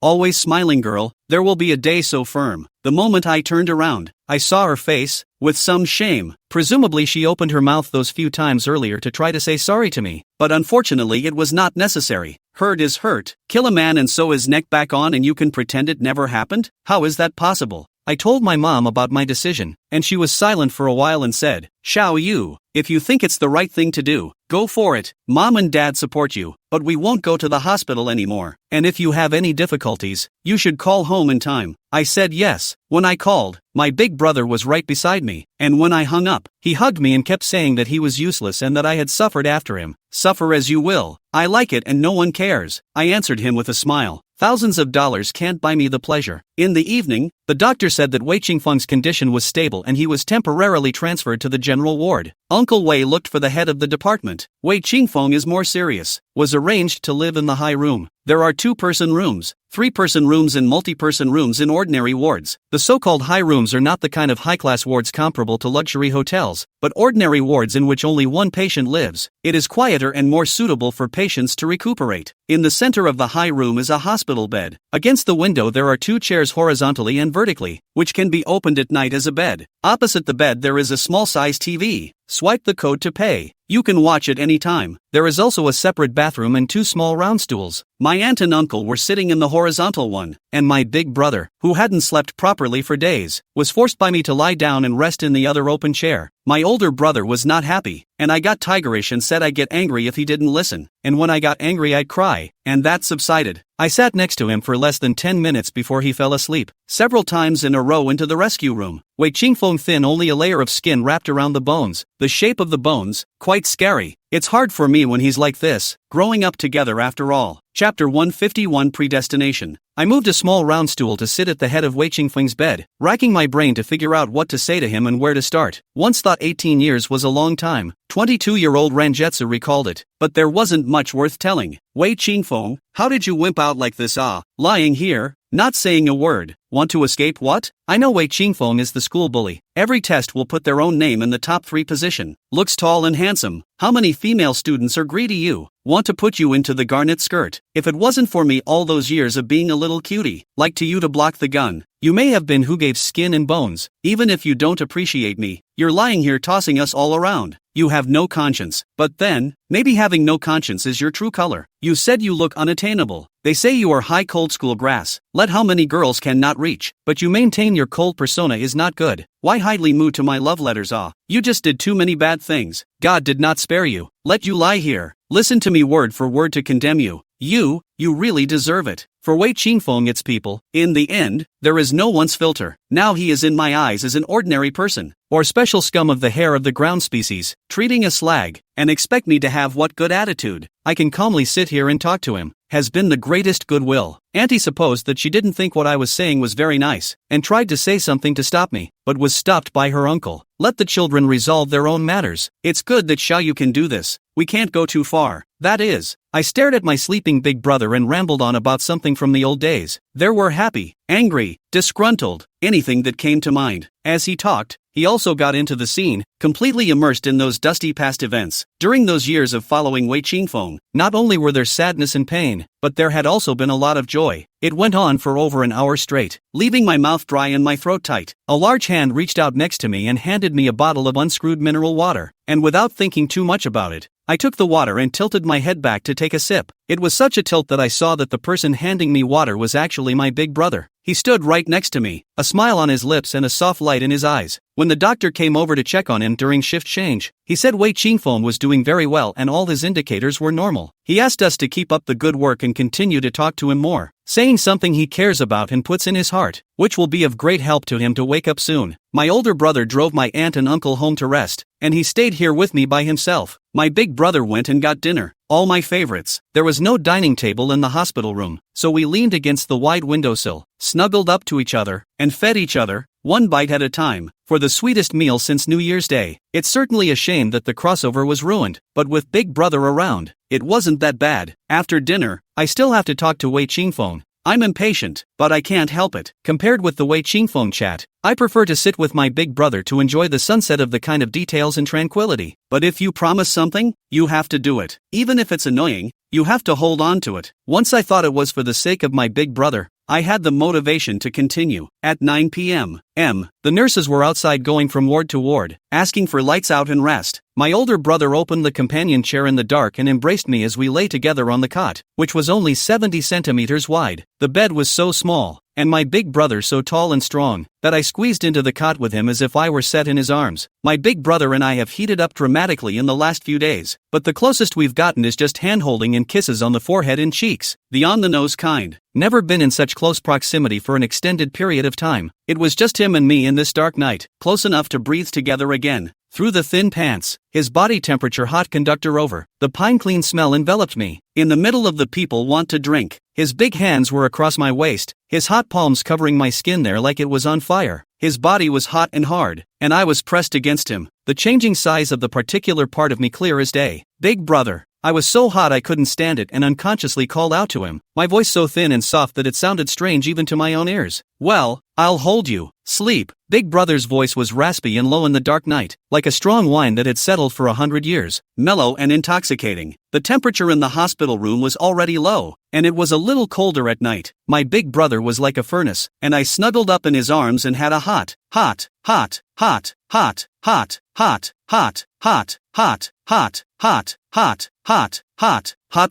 always smiling girl, there will be a day so firm. The moment I turned around, I saw her face, with some shame. Presumably she opened her mouth those few times earlier to try to say sorry to me, but unfortunately it was not necessary. Hurt is hurt. Kill a man and sew his neck back on and you can pretend it never happened? How is that possible? I told my mom about my decision, and she was silent for a while and said, Xiao Yu, if you think it's the right thing to do, go for it. Mom and dad support you, but we won't go to the hospital anymore. And if you have any difficulties, you should call home in time. I said yes. When I called, my big brother was right beside me, and when I hung up, he hugged me and kept saying that he was useless and that I had suffered after him. Suffer as you will. I like it and no one cares. I answered him with a smile. Thousands of dollars can't buy me the pleasure. In the evening, the doctor said that Wei Qingfeng's condition was stable and he was temporarily transferred to the general ward. Uncle Wei looked for the head of the department. Wei Qingfeng is more serious. Was arranged to live in the high room. There are 2-person rooms, 3-person rooms and multi-person rooms in ordinary wards. The so-called high rooms are not the kind of high-class wards comparable to luxury hotels, but ordinary wards in which only one patient lives. It is quieter and more suitable for patients to recuperate. In the center of the high room is a hospital bed. Against the window there are 2 chairs horizontally and vertically, which can be opened at night as a bed. Opposite the bed there is a small-size TV. Swipe the code to pay. You can watch it any time. There is also a separate bathroom and 2 small round stools. My aunt and uncle were sitting in the horizontal one, and my big brother, who hadn't slept properly for days, was forced by me to lie down and rest in the other open chair. My older brother was not happy, and I got tigerish and said I'd get angry if he didn't listen, and when I got angry I'd cry, and that subsided. I sat next to him for less than 10 minutes before he fell asleep. Several times in a row into the rescue room. Wei Qingfeng thin, only a layer of skin wrapped around the bones. The shape of the bones, quite scary. It's hard for me when he's like this. Growing up together after all. Chapter 151 Predestination. I moved a small round stool to sit at the head of Wei Qingfeng's bed, racking my brain to figure out what to say to him and where to start. Once thought 18 years was a long time. 22-year-old Ranjetsu recalled it. But there wasn't much worth telling. Wei Qingfeng, how did you wimp out like this? Lying here, not saying a word. Want to escape what? I know Wei Qingfeng is the school bully. Every test will put their own name in the top 3 position. Looks tall and handsome. How many female students are greedy you? Want to put you into the garnet skirt. If it wasn't for me all those years of being a little cutie, like to you to block the gun, you may have been who gave skin and bones. Even if you don't appreciate me, you're lying here tossing us all around. You have no conscience. But then, maybe having no conscience is your true color. You said you look unattainable. They say you are high cold school grass. Let how many girls can not reach, but you maintain your cold persona is not good. Why hidely moo to my love letters? You just did too many bad things. God did not spare you. Let you lie here. Listen to me word for word to condemn you. You really deserve it. For Wei Qingfeng, it's people. In the end, there is no one's filter. Now he is in my eyes as an ordinary person, or special scum of the hair of the ground species, treating a slag, and expect me to have what good attitude? I can calmly sit here and talk to him. Has been the greatest goodwill. Auntie supposed that she didn't think what I was saying was very nice, and tried to say something to stop me, but was stopped by her uncle. Let the children resolve their own matters. It's good that Xiaoyu can do this. We can't go too far. That is. I stared at my sleeping big brother and rambled on about something from the old days. There were happy, angry, disgruntled, anything that came to mind. As he talked, he also got into the scene, completely immersed in those dusty past events. During those years of following Wei Qingfeng, not only were there sadness and pain, but there had also been a lot of joy. It went on for over an hour straight, leaving my mouth dry and my throat tight. A large hand reached out next to me and handed me a bottle of unscrewed mineral water, and without thinking too much about it, I took the water and tilted my head back to take a sip. It was such a tilt that I saw that the person handing me water was actually my big brother. He stood right next to me, a smile on his lips and a soft light in his eyes. When the doctor came over to check on him during shift change, he said Wei Qingfeng was doing very well and all his indicators were normal. He asked us to keep up the good work and continue to talk to him more, saying something he cares about and puts in his heart, which will be of great help to him to wake up soon. My older brother drove my aunt and uncle home to rest, and he stayed here with me by himself. My big brother went and got dinner, all my favorites. There was no dining table in the hospital room, so we leaned against the wide windowsill, snuggled up to each other, and fed each other, one bite at a time, for the sweetest meal since New Year's Day. It's certainly a shame that the crossover was ruined, but with Big Brother around, it wasn't that bad. After dinner, I still have to talk to Wei Qingfeng. I'm impatient, but I can't help it. Compared with the Wei Qingfeng chat, I prefer to sit with my big brother to enjoy the sunset of the kind of details and tranquility. But if you promise something, you have to do it. Even if it's annoying, you have to hold on to it. Once I thought it was for the sake of my big brother, I had the motivation to continue. At 9 p.m., the nurses were outside going from ward to ward, asking for lights out and rest. My older brother opened the companion chair in the dark and embraced me as we lay together on the cot, which was only 70 centimeters wide. The bed was so small, and my big brother so tall and strong, that I squeezed into the cot with him as if I were set in his arms. My big brother and I have heated up dramatically in the last few days, but the closest we've gotten is just hand-holding and kisses on the forehead and cheeks, the on-the-nose kind. Never been in such close proximity for an extended period of time. It was just him and me in this dark night, close enough to breathe together again. Through the thin pants, his body temperature hot conductor over, the pine clean smell enveloped me. In the middle of the people want to drink, his big hands were across my waist, his hot palms covering my skin there like it was on fire. His body was hot and hard, and I was pressed against him, the changing size of the particular part of me clear as day. Big brother. I was so hot I couldn't stand it and unconsciously called out to him, my voice so thin and soft that it sounded strange even to my own ears. Well, I'll hold you. Sleep. Big brother's voice was raspy and low in the dark night, like a strong wine that had settled for 100 years, mellow and intoxicating. The temperature in the hospital room was already low, and it was a little colder at night. My big brother was like a furnace, and I snuggled up in his arms and had a hot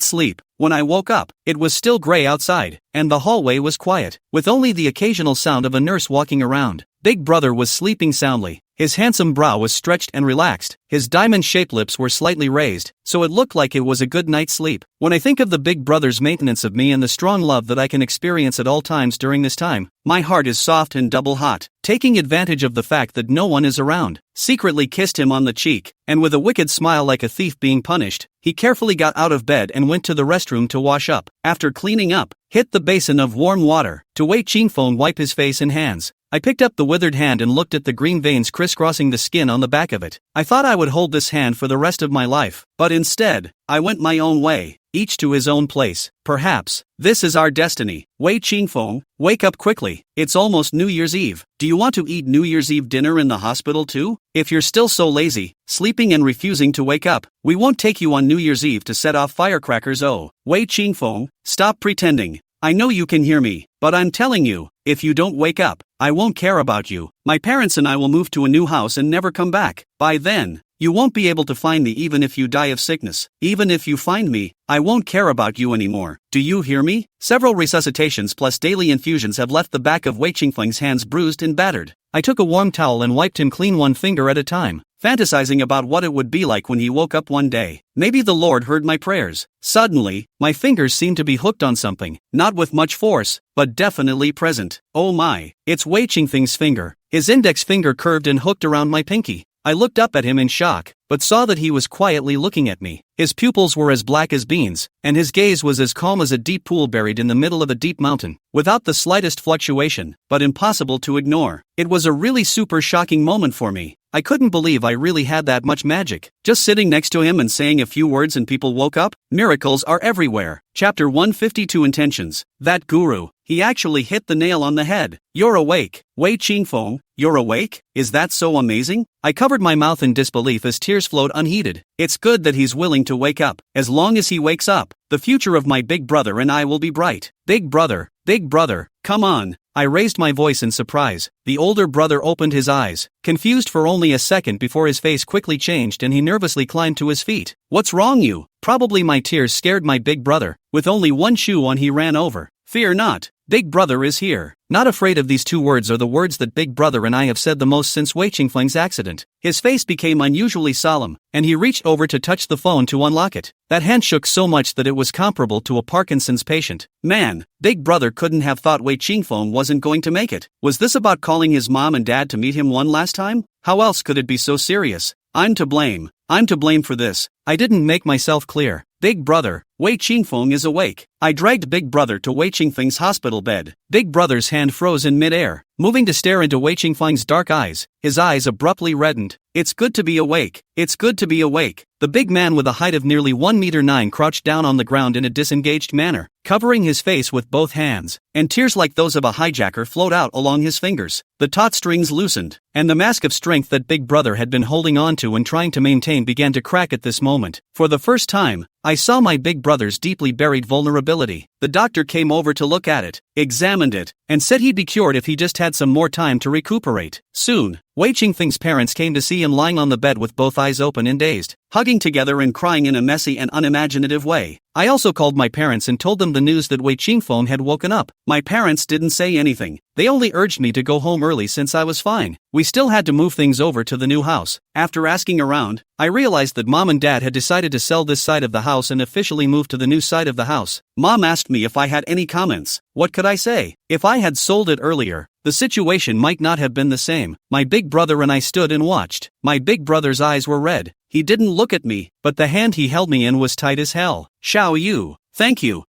sleep. When I woke up, it was still gray outside, and the hallway was quiet, with only the occasional sound of a nurse walking around. Big brother was sleeping soundly, His handsome brow was stretched and relaxed, his diamond-shaped lips were slightly raised, so it looked like it was a good night's sleep. When I think of the big brother's maintenance of me and the strong love that I can experience at all times during this time, my heart is soft and double hot. Taking advantage of the fact that no one is around, secretly kissed him on the cheek, and with a wicked smile like a thief being punished, he carefully got out of bed and went to the restroom to wash up. After cleaning up, hit the basin of warm water to Wei Qingfeng wipe his face and hands. I picked up the withered hand and looked at the green veins crisscrossing the skin on the back of it. I thought I would hold this hand for the rest of my life, but instead, I went my own way, each to his own place. Perhaps this is our destiny. Wei Qingfeng, wake up quickly. It's almost New Year's Eve. Do you want to eat New Year's Eve dinner in the hospital too? If you're still so lazy, sleeping and refusing to wake up, we won't take you on New Year's Eve to set off firecrackers. Oh, Wei Qingfeng, stop pretending. I know you can hear me, but I'm telling you, if you don't wake up, I won't care about you. My parents and I will move to a new house and never come back. By then, you won't be able to find me even if you die of sickness. Even if you find me, I won't care about you anymore. Do you hear me? Several resuscitations plus daily infusions have left the back of Wei Qingfeng's hands bruised and battered. I took a warm towel and wiped him clean one finger at a time, fantasizing about what it would be like when he woke up one day. Maybe the Lord heard my prayers. Suddenly, my fingers seemed to be hooked on something, not with much force, but definitely present. Oh my, it's Wei Qingfeng's finger. His index finger curved and hooked around my pinky. I looked up at him in shock, but saw that he was quietly looking at me. His pupils were as black as beans, and his gaze was as calm as a deep pool buried in the middle of a deep mountain, without the slightest fluctuation, but impossible to ignore. It was a really super shocking moment for me. I couldn't believe I really had that much magic. Just sitting next to him and saying a few words and people woke up? Miracles are everywhere. Chapter 152 Intentions. That guru, he actually hit the nail on the head. You're awake. Wei Qingfeng, you're awake? Is that so amazing? I covered my mouth in disbelief as tears flowed unheeded. It's good that he's willing to wake up. As long as he wakes up, the future of my big brother and I will be bright. Big brother, come on. I raised my voice in surprise. The older brother opened his eyes, confused for only a second before his face quickly changed and he nervously climbed to his feet. What's wrong you? Probably my tears scared my big brother. With only one shoe on he ran over. Fear not, big brother is here. Not afraid of these two words are the words that big brother and I have said the most since Wei Qingfeng's accident. His face became unusually solemn, and he reached over to touch the phone to unlock it. That hand shook so much that it was comparable to a Parkinson's patient. Man, big brother couldn't have thought Wei Qingfeng wasn't going to make it. Was this about calling his mom and dad to meet him one last time? How else could it be so serious? I'm to blame for this. I didn't make myself clear. Big brother, Wei Qingfeng is awake. I dragged big brother to Wei Qingfeng's hospital bed. Big brother's hand froze in midair, moving to stare into Wei Qingfeng's dark eyes. His eyes abruptly reddened. It's good to be awake. It's good to be awake. The big man with a height of nearly 1.9 meters crouched down on the ground in a disengaged manner, covering his face with both hands, and tears like those of a hijacker flowed out along his fingers. The taut strings loosened, and the mask of strength that big brother had been holding on to and trying to maintain began to crack at this moment. For the first time, I saw my big brother's deeply buried vulnerability. The doctor came over to look at it, examined it, and said he'd be cured if he just had some more time to recuperate. Soon, Wei Qingfeng's parents came to see him lying on the bed with both eyes open and dazed, hugging together and crying in a messy and unimaginative way. I also called my parents and told them the news that Wei Qingfeng had woken up. My parents didn't say anything. They only urged me to go home early since I was fine. We still had to move things over to the new house. After asking around, I realized that Mom and Dad had decided to sell this side of the house and officially move to the new side of the house. Mom asked me if I had any comments. What could I say? If I had sold it earlier, the situation might not have been the same. My big brother and I stood and watched. My big brother's eyes were red. He didn't look at me, but the hand he held me in was tight as hell. Xiao Yu, thank you.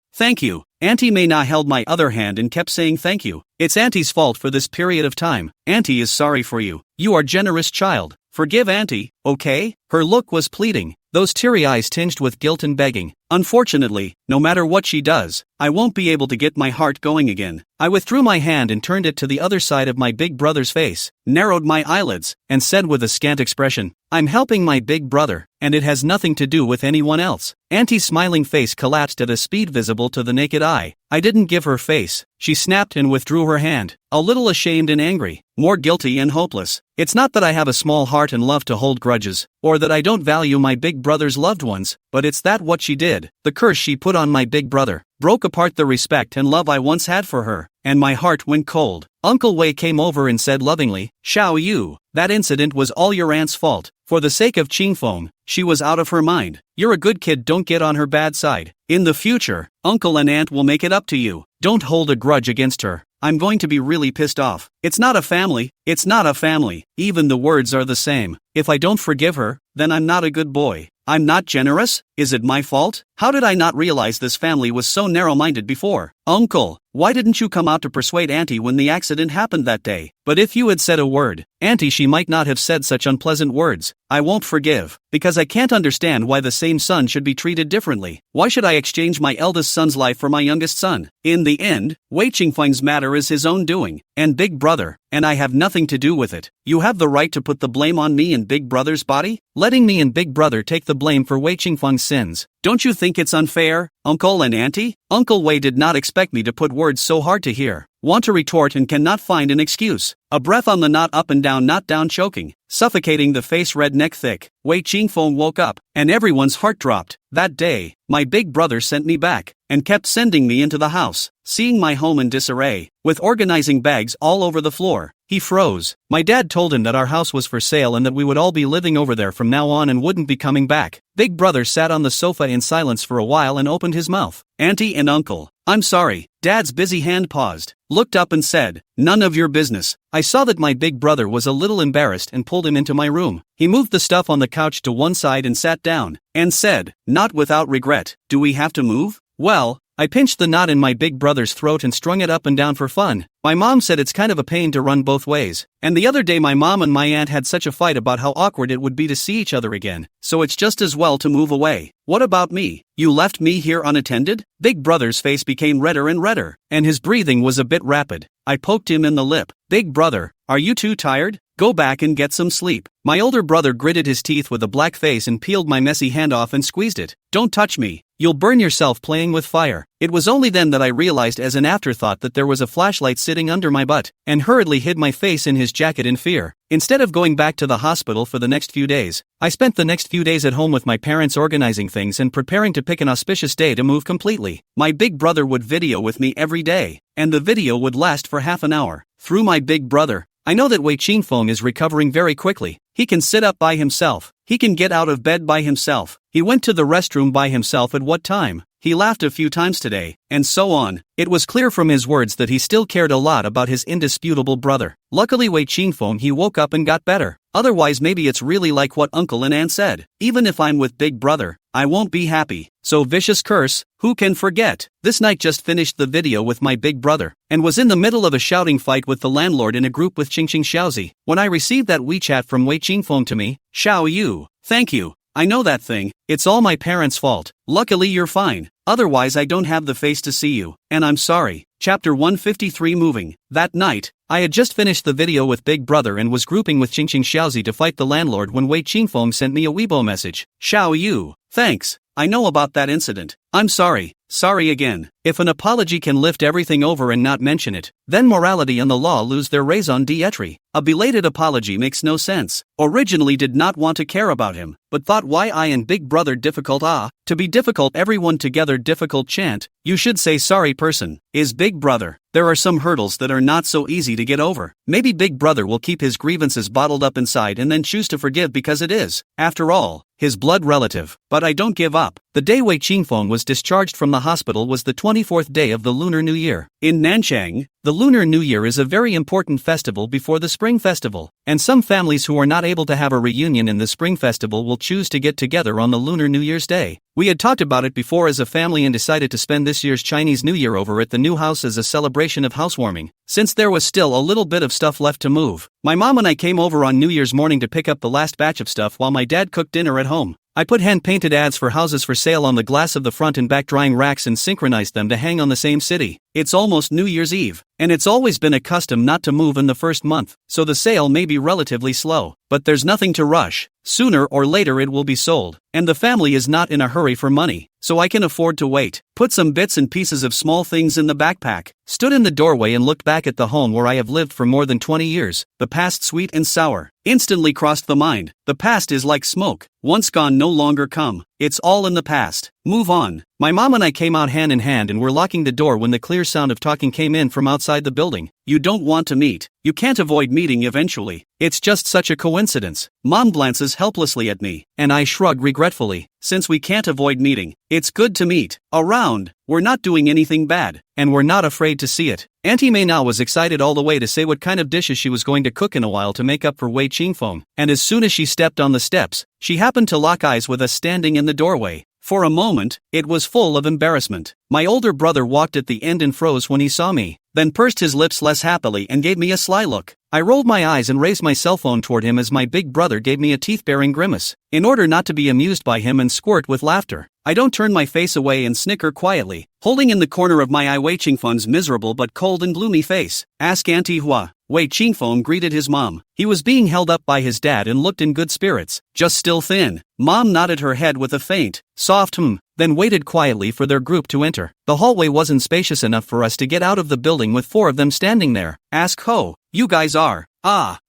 Auntie Mei Na held my other hand and kept saying thank you. It's Auntie's fault for this period of time. Auntie is sorry for you. You are generous child. Forgive Auntie, okay? Her look was pleading, those teary eyes tinged with guilt and begging. Unfortunately, no matter what she does, I won't be able to get my heart going again. I withdrew my hand and turned it to the other side of my big brother's face, narrowed my eyelids, and said with a scant expression, I'm helping my big brother, and it has nothing to do with anyone else. Auntie's smiling face collapsed at a speed visible to the naked eye. I didn't give her face. She snapped and withdrew her hand, a little ashamed and angry, more guilty and hopeless. It's not that I have a small heart and love to hold grudges, or that I don't value my big brother's loved ones, but it's that what she did, the curse she put on my big brother, broke apart the respect and love I once had for her, and my heart went cold. Uncle Wei came over and said lovingly, "Xiao Yu, that incident was all your aunt's fault. For the sake of Qingfeng, she was out of her mind. You're a good kid, don't get on her bad side. In the future, uncle and aunt will make it up to you. Don't hold a grudge against her. I'm going to be really pissed off. It's not a family, it's not a family. Even the words are the same. If I don't forgive her, then I'm not a good boy. I'm not generous? Is it my fault? How did I not realize this family was so narrow-minded before? Uncle, why didn't you come out to persuade Auntie when the accident happened that day? But if you had said a word, Auntie, she might not have said such unpleasant words. I won't forgive, because I can't understand why the same son should be treated differently. Why should I exchange my eldest son's life for my youngest son? In the end, Wei Qingfeng's matter is his own doing, and Big Brother, and I have nothing to do with it. You have the right to put the blame on me and Big Brother's body? Letting me and Big Brother take the blame for Wei Qingfeng's sins. Don't you think it's unfair, Uncle and Auntie? Uncle Wei did not expect me to put words so hard to hear. Want to retort and cannot find an excuse. A breath on the not up and down, not down, choking, suffocating the face, red neck thick. Wei Qingfeng woke up, and everyone's heart dropped. That day, my Big Brother sent me back, and kept sending me into the house. Seeing my home in disarray, with organizing bags all over the floor, he froze. My dad told him that our house was for sale and that we would all be living over there from now on and wouldn't be coming back. Big Brother sat on the sofa in silence for a while and opened his mouth. Auntie and Uncle, I'm sorry. Dad's busy hand paused, looked up and said, "None of your business." I saw that my Big Brother was a little embarrassed and pulled him into my room. He moved the stuff on the couch to one side and sat down, and said, not without regret, "Do we have to move?" Well, I pinched the knot in my Big Brother's throat and strung it up and down for fun. My mom said it's kind of a pain to run both ways. And the other day my mom and my aunt had such a fight about how awkward it would be to see each other again, so it's just as well to move away. What about me? You left me here unattended? Big Brother's face became redder and redder, and his breathing was a bit rapid. I poked him in the lip. Big Brother, are you too tired? Go back and get some sleep. My older brother gritted his teeth with a black face and peeled my messy hand off and squeezed it. Don't touch me. You'll burn yourself playing with fire. It was only then that I realized as an afterthought that there was a flashlight sitting under my butt, and hurriedly hid my face in his jacket in fear. Instead of going back to the hospital for the next few days, I spent the next few days at home with my parents organizing things and preparing to pick an auspicious day to move completely. My Big Brother would video with me every day, and the video would last for half an hour. Through my Big Brother, I know that Wei Qingfeng is recovering very quickly. He can sit up by himself. He can get out of bed by himself. He went to the restroom by himself at what time? He laughed a few times today, and so on. It was clear from his words that he still cared a lot about his indisputable brother. Luckily Wei Qingfeng, he woke up and got better. Otherwise maybe it's really like what Uncle and Aunt said. Even if I'm with Big Brother, I won't be happy. So vicious curse, who can forget? This night just finished the video with my Big Brother, and was in the middle of a shouting fight with the landlord in a group with Qingqing Xiaozi, when I received that WeChat from Wei Qingfeng to me. Xiao Yu, thank you. I know that thing, it's all my parents' fault. Luckily you're fine, otherwise I don't have the face to see you, and I'm sorry. Chapter 153 Moving. That night, I had just finished the video with Big Brother and was grouping with Qingqing Xiaozi to fight the landlord when Wei Qingfeng sent me a Weibo message. Xiao Yu, thanks. I know about that incident. I'm sorry. Sorry again. If an apology can lift everything over and not mention it, then morality and the law lose their raison d'etre. A belated apology makes no sense. Originally did not want to care about him, but thought why I and Big Brother difficult to be difficult everyone together difficult chant, you should say sorry person, is Big Brother. There are some hurdles that are not so easy to get over. Maybe Big Brother will keep his grievances bottled up inside and then choose to forgive because it is, after all, his blood relative. But I don't give up. The day Wei Qingfeng was discharged from the hospital was the 24th day of the Lunar New Year. In Nanchang, the Lunar New Year is a very important festival before the Spring Festival, and some families who are not able to have a reunion in the Spring Festival will choose to get together on the Lunar New Year's Day. We had talked about it before as a family and decided to spend this year's Chinese New Year over at the new house as a celebration of housewarming, since there was still a little bit of stuff left to move. My mom and I came over on New Year's morning to pick up the last batch of stuff while my dad cooked dinner at home. I put hand-painted ads for houses for sale on the glass of the front and back drying racks and synchronized them to hang on the same city. It's almost New Year's Eve, and it's always been a custom not to move in the first month, so the sale may be relatively slow, but there's nothing to rush. Sooner or later it will be sold, and the family is not in a hurry for money, so I can afford to wait. put some bits and pieces of small things in the backpack, stood in the doorway and looked back at the home where I have lived for more than 20 years. The past, sweet and sour, instantly crossed the mind. The past is like smoke, once gone no longer come. It's all in the past. Move on. My mom and I came out hand in hand and were locking the door when the clear sound of talking came in from outside the building. You don't want to meet. You can't avoid meeting eventually. It's just such a coincidence. Mom glances helplessly at me, and I shrug regretfully. Since we can't avoid meeting, it's good to meet. Around. We're not doing anything bad, and we're not afraid to see it. Auntie Mei now was excited all the way to say what kind of dishes she was going to cook in a while to make up for Wei Qingfeng, and as soon as she stepped on the steps, she happened to lock eyes with us standing in the doorway. For a moment, it was full of embarrassment. My older brother walked at the end and froze when he saw me, then pursed his lips less happily and gave me a sly look. I rolled my eyes and raised my cell phone toward him as my big brother gave me a teeth-baring grimace, in order not to be amused by him and squirt with laughter. I don't turn my face away and snicker quietly, holding in the corner of my eye Wei Qingfeng's miserable but cold and gloomy face. Ask Auntie Hua. Wei Qingfeng greeted his mom. He was being held up by his dad and looked in good spirits, just still thin. Mom nodded her head with a faint, soft then waited quietly for their group to enter. The hallway wasn't spacious enough for us to get out of the building with 4 of them standing there. Ask Ho. You guys are.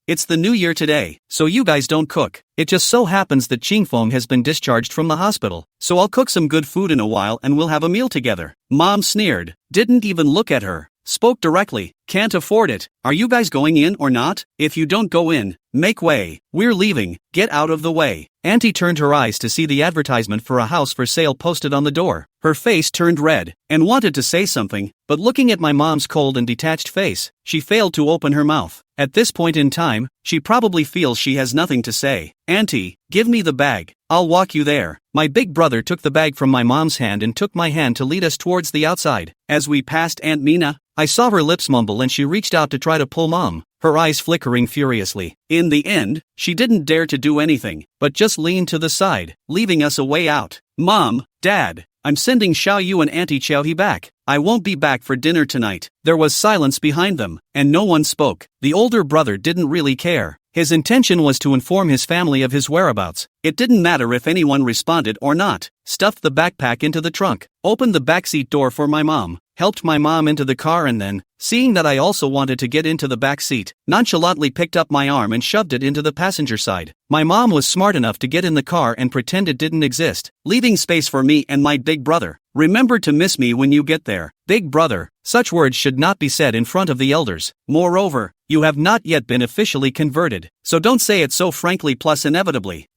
It's the new year today, so you guys don't cook. It just so happens that Qingfeng has been discharged from the hospital, so I'll cook some good food in a while and we'll have a meal together. Mom sneered, didn't even look at her, spoke directly. Can't afford it. Are you guys going in or not? If you don't go in, make way. We're leaving. Get out of the way. Auntie turned her eyes to see the advertisement for a house for sale posted on the door. Her face turned red, and wanted to say something, but looking at my mom's cold and detached face, she failed to open her mouth. At this point in time, she probably feels she has nothing to say. Auntie, give me the bag. I'll walk you there. My big brother took the bag from my mom's hand and took my hand to lead us towards the outside. As we passed Aunt Mina, I saw her lips mumble and she reached out to try to pull Mom, her eyes flickering furiously. In the end, she didn't dare to do anything, but just leaned to the side, leaving us a way out. Mom, Dad, I'm sending Xiao Yu and Auntie Xiaohe back. I won't be back for dinner tonight. There was silence behind them, and no one spoke. The older brother didn't really care. His intention was to inform his family of his whereabouts. It didn't matter if anyone responded or not. Stuffed the backpack into the trunk, opened the backseat door for my mom, helped my mom into the car and then, seeing that I also wanted to get into the back seat, nonchalantly picked up my arm and shoved it into the passenger side. My mom was smart enough to get in the car and pretend it didn't exist, leaving space for me and my big brother. Remember to miss me when you get there, big brother. Such words should not be said in front of the elders. Moreover, you have not yet been officially converted, so don't say it so frankly plus inevitably.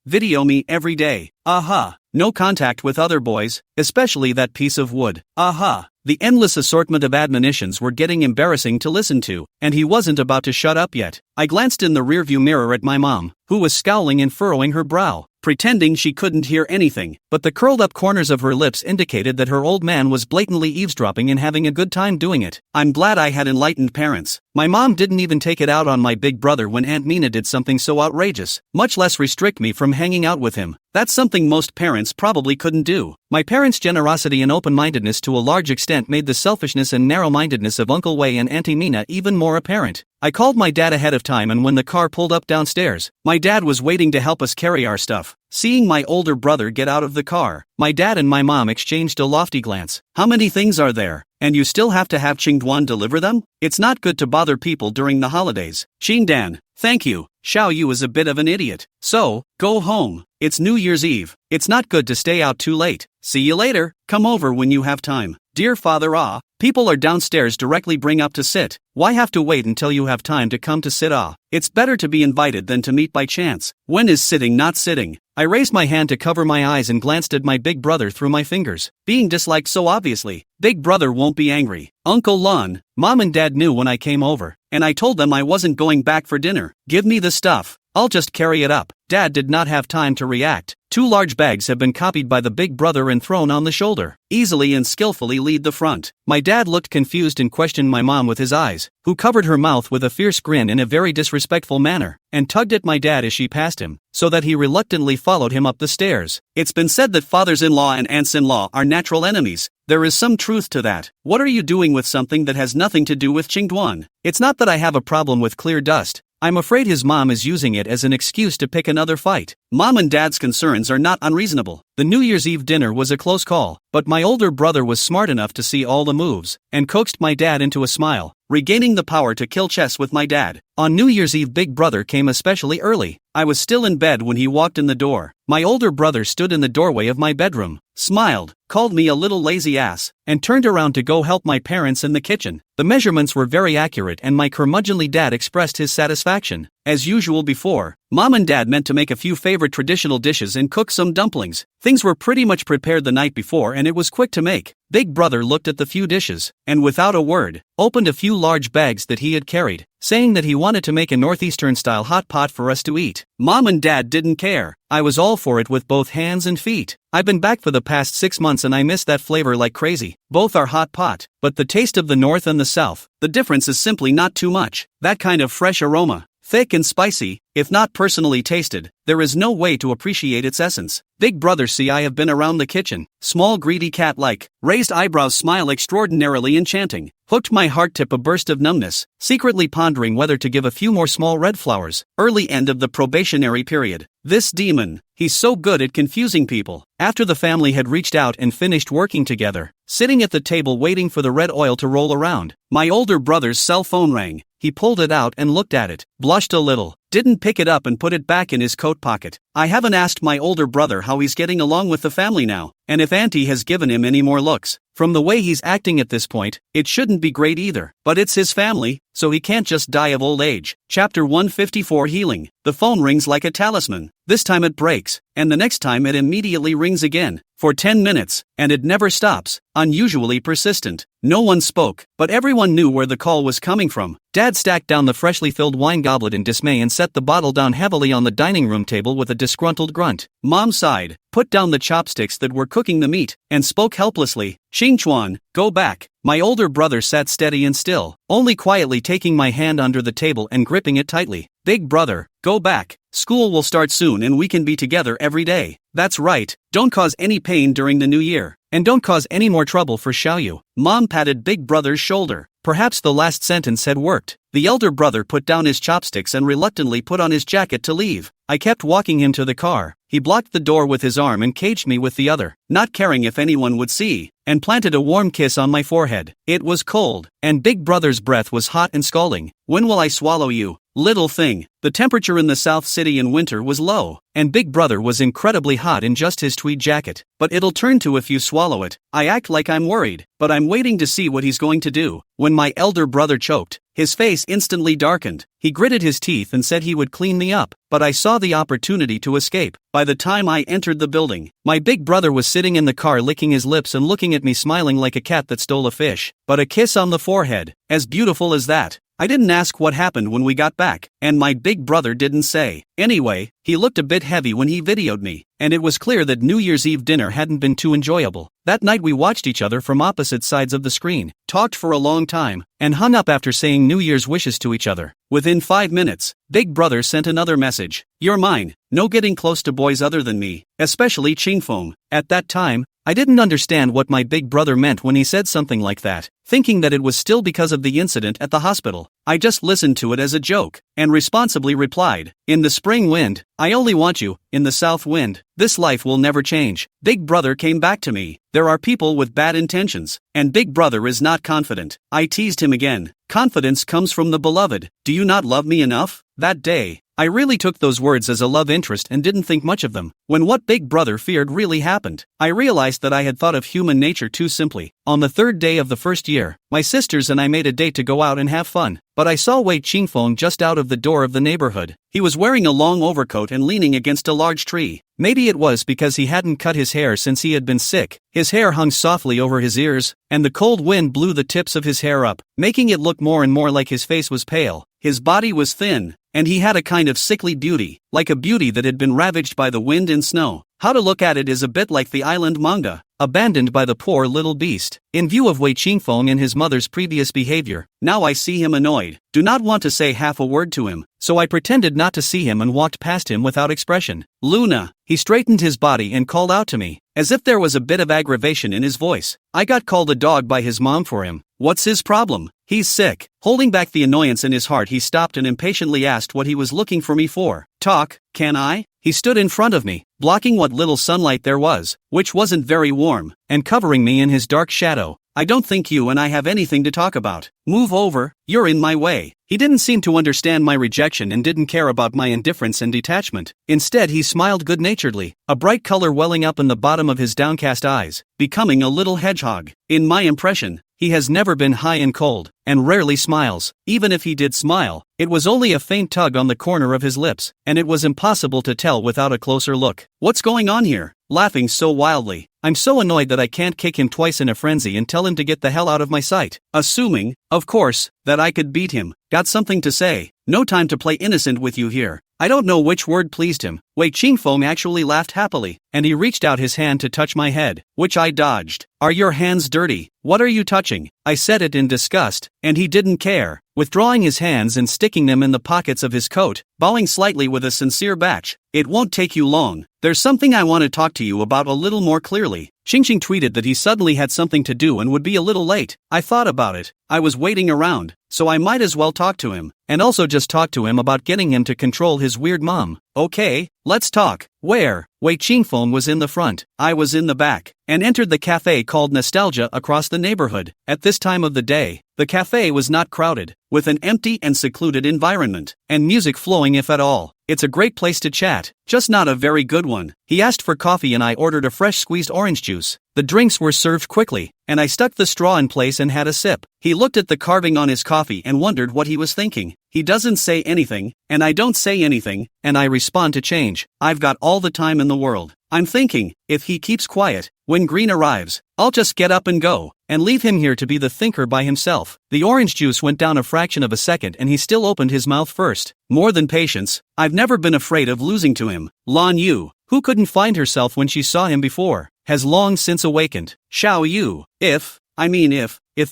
Video me every day. No contact with other boys, especially that piece of wood. The endless assortment of admonitions were getting embarrassing to listen to, and he wasn't about to shut up yet. I glanced in the rearview mirror at my mom, who was scowling and furrowing her brow, pretending she couldn't hear anything, but the curled-up corners of her lips indicated that her old man was blatantly eavesdropping and having a good time doing it. I'm glad I had enlightened parents. My mom didn't even take it out on my big brother when Aunt Mina did something so outrageous, much less restrict me from hanging out with him. That's something most parents probably couldn't do. My parents' generosity and open-mindedness to a large extent made the selfishness and narrow-mindedness of Uncle Wei and Auntie Mina even more apparent. I called my dad ahead of time, and when the car pulled up downstairs, my dad was waiting to help us carry our stuff. Seeing my older brother get out of the car, my dad and my mom exchanged a lofty glance. How many things are there? And you still have to have Qingduan deliver them? It's not good to bother people during the holidays. Qingdan, thank you. Xiao Yu is a bit of an idiot. So, go home. It's New Year's Eve. It's not good to stay out too late. See you later. Come over when you have time. Dear Father, people are downstairs directly bring up to sit. Why have to wait until you have time to come to sit? It's better to be invited than to meet by chance. When is sitting not sitting? I raised my hand to cover my eyes and glanced at my big brother through my fingers. Being disliked so obviously, big brother won't be angry. Uncle Lon, Mom and Dad knew when I came over, and I told them I wasn't going back for dinner. Give me the stuff. I'll just carry it up. Dad did not have time to react. 2 large bags have been copied by the big brother and thrown on the shoulder. Easily and skillfully lead the front. My dad looked confused and questioned my mom with his eyes, who covered her mouth with a fierce grin in a very disrespectful manner, and tugged at my dad as she passed him, so that he reluctantly followed him up the stairs. It's been said that fathers-in-law and aunts-in-law are natural enemies. There is some truth to that. What are you doing with something that has nothing to do with Qingduan? It's not that I have a problem with clear dust, I'm afraid his mom is using it as an excuse to pick another fight. Mom and dad's concerns are not unreasonable. The New Year's Eve dinner was a close call, but my older brother was smart enough to see all the moves, and coaxed my dad into a smile, regaining the power to kill chess with my dad. On New Year's Eve, Big Brother came especially early. I was still in bed when he walked in the door. My older brother stood in the doorway of my bedroom, smiled, called me a little lazy ass, and turned around to go help my parents in the kitchen. The measurements were very accurate and my curmudgeonly dad expressed his satisfaction. As usual before, Mom and Dad meant to make a few favorite traditional dishes and cook some dumplings. Things were pretty much prepared the night before and it was quick to make. Big Brother looked at the few dishes, and without a word, opened a few large bags that he had carried, saying that he wanted to make a northeastern-style hot pot for us to eat. Mom and Dad didn't care. I was all for it with both hands and feet. I've been back for the past 6 months and I miss that flavor like crazy. Both are hot pot, but the taste of the north and the south, the difference is simply not too much. That kind of fresh aroma, thick and spicy, if not personally tasted, there is no way to appreciate its essence. Big Brother, see, I have been around the kitchen. Small greedy cat-like, raised eyebrows, smile extraordinarily enchanting, hooked my heart, tip a burst of numbness, secretly pondering whether to give a few more small red flowers. Early end of the probationary period. This demon, he's so good at confusing people. After the family had reached out and finished working together, sitting at the table waiting for the red oil to roll around, my older brother's cell phone rang. He pulled it out and looked at it, blushed a little, didn't pick it up and put it back in his coat pocket. I haven't asked my older brother how he's getting along with the family now, and if Auntie has given him any more looks. From the way he's acting at this point, it shouldn't be great either. But it's his family, so he can't just die of old age. Chapter 154, Healing. The phone rings like a talisman. This time it breaks, and the next time it immediately rings again. For 10 minutes, and it never stops. Unusually persistent. No one spoke, but everyone knew where the call was coming from. Dad stacked down the freshly filled wine goblet in dismay and set the bottle down heavily on the dining room table with a disgruntled grunt. Mom sighed, put down the chopsticks that were cooking the meat, and spoke helplessly. Xingchuan, go back. My older brother sat steady and still, only quietly taking my hand under the table and gripping it tightly. Big Brother, go back. School will start soon and we can be together every day. That's right, don't cause any pain during the new year. And don't cause any more trouble for Xiaoyu. Mom patted Big Brother's shoulder. Perhaps the last sentence had worked. The elder brother put down his chopsticks and reluctantly put on his jacket to leave. I kept walking him to the car. He blocked the door with his arm and caged me with the other, not caring if anyone would see, and planted a warm kiss on my forehead. It was cold, and Big Brother's breath was hot and scalding. When will I swallow you, little thing? The temperature in the South City in winter was low, and Big Brother was incredibly hot in just his tweed jacket. But it'll turn to if you swallow it. I act like I'm worried, but I'm waiting to see what he's going to do. When my elder brother choked, his face instantly darkened. He gritted his teeth and said he would clean me up, but I saw the opportunity to escape. By the time I entered the building, my big brother was sitting in the car licking his lips and looking at me, smiling like a cat that stole a fish. But a kiss on the forehead, as beautiful as that. I didn't ask what happened when we got back, and my big brother didn't say. Anyway, he looked a bit heavy when he videoed me, and it was clear that New Year's Eve dinner hadn't been too enjoyable. That night we watched each other from opposite sides of the screen, talked for a long time, and hung up after saying New Year's wishes to each other. Within 5 minutes, Big Brother sent another message. You're mine. No getting close to boys other than me, especially Qingfeng. At that time, I didn't understand what my big brother meant when he said something like that, thinking that it was still because of the incident at the hospital. I just listened to it as a joke, and responsibly replied, in the spring wind, I only want you, in the south wind. This life will never change. Big Brother came back to me. There are people with bad intentions, and Big Brother is not confident. I teased him again. Confidence comes from the beloved. Do you not love me enough? That day, I really took those words as a love interest and didn't think much of them. When what Big Brother feared really happened, I realized that I had thought of human nature too simply. On the third day of the first year, my sisters and I made a date to go out and have fun. But I saw Wei Qingfeng just out of the door of the neighborhood. He was wearing a long overcoat and leaning against a large tree. Maybe it was because he hadn't cut his hair since he had been sick. His hair hung softly over his ears, and the cold wind blew the tips of his hair up, making it look more and more like his face was pale. His body was thin, and he had a kind of sickly beauty, like a beauty that had been ravaged by the wind and snow. How to look at it is a bit like the island manga, abandoned by the poor little beast. In view of Wei Qingfeng and his mother's previous behavior, now I see him annoyed. Do not want to say half a word to him, so I pretended not to see him and walked past him without expression. Luna, he straightened his body and called out to me. as if there was a bit of aggravation in his voice. I got called a dog by his mom for him. What's his problem? He's sick. Holding back the annoyance in his heart, he stopped and impatiently asked what he was looking for me for. Talk, can I? He stood in front of me, blocking what little sunlight there was, which wasn't very warm, and covering me in his dark shadow. I don't think you and I have anything to talk about. Move over, you're in my way. He didn't seem to understand my rejection and didn't care about my indifference and detachment. Instead, he smiled good-naturedly, a bright color welling up in the bottom of his downcast eyes, becoming a little hedgehog. In my impression, he has never been high and cold, and rarely smiles. Even if he did smile, it was only a faint tug on the corner of his lips, and it was impossible to tell without a closer look. What's going on here? Laughing so wildly, I'm so annoyed that I can't kick him twice in a frenzy and tell him to get the hell out of my sight. Assuming, of course, that I could beat him. Got something to say? No time to play innocent with you here. I don't know which word pleased him. Wei Qingfeng actually laughed happily, and he reached out his hand to touch my head, which I dodged. Are your hands dirty? What are you touching? I said it in disgust, and he didn't care, withdrawing his hands and sticking them in the pockets of his coat, bowing slightly with a sincere batch. It won't take you long. There's something I want to talk to you about a little more clearly. Xingxing tweeted that he suddenly had something to do and would be a little late. I thought about it. I was waiting around, so I might as well talk to him, and also just talk to him about getting him to control his weird mom. Okay, let's talk. Where? Wei Qingfeng was in the front, I was in the back, and entered the cafe called Nostalgia across the neighborhood. At this time of the day, the cafe was not crowded, with an empty and secluded environment, and music flowing if at all. It's a great place to chat, just not a very good one. He asked for coffee and I ordered a fresh squeezed orange juice. The drinks were served quickly, and I stuck the straw in place and had a sip. He looked at the carving on his coffee and wondered what he was thinking. He doesn't say anything, and I don't say anything, and I respond to change. I've got all the time in the world. I'm thinking, if he keeps quiet, when Green arrives, I'll just get up and go, and leave him here to be the thinker by himself. The orange juice went down a fraction of a second and he still opened his mouth first. More than patience, I've never been afraid of losing to him. Lan Yu, who couldn't find herself when she saw him before, has long since awakened. Xiao Yu, if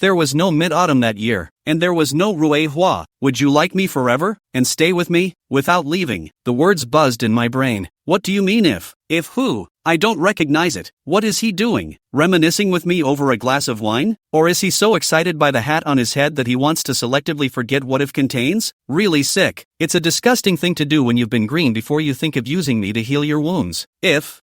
there was no mid-autumn that year, and there was no Rui Hua, would you like me forever, and stay with me, without leaving? The words buzzed in my brain. What do you mean if? If who? I don't recognize it. What is he doing? Reminiscing with me over a glass of wine? Or is he so excited by the hat on his head that he wants to selectively forget what it contains? Really sick. It's a disgusting thing to do when you've been green before you think of using me to heal your wounds. If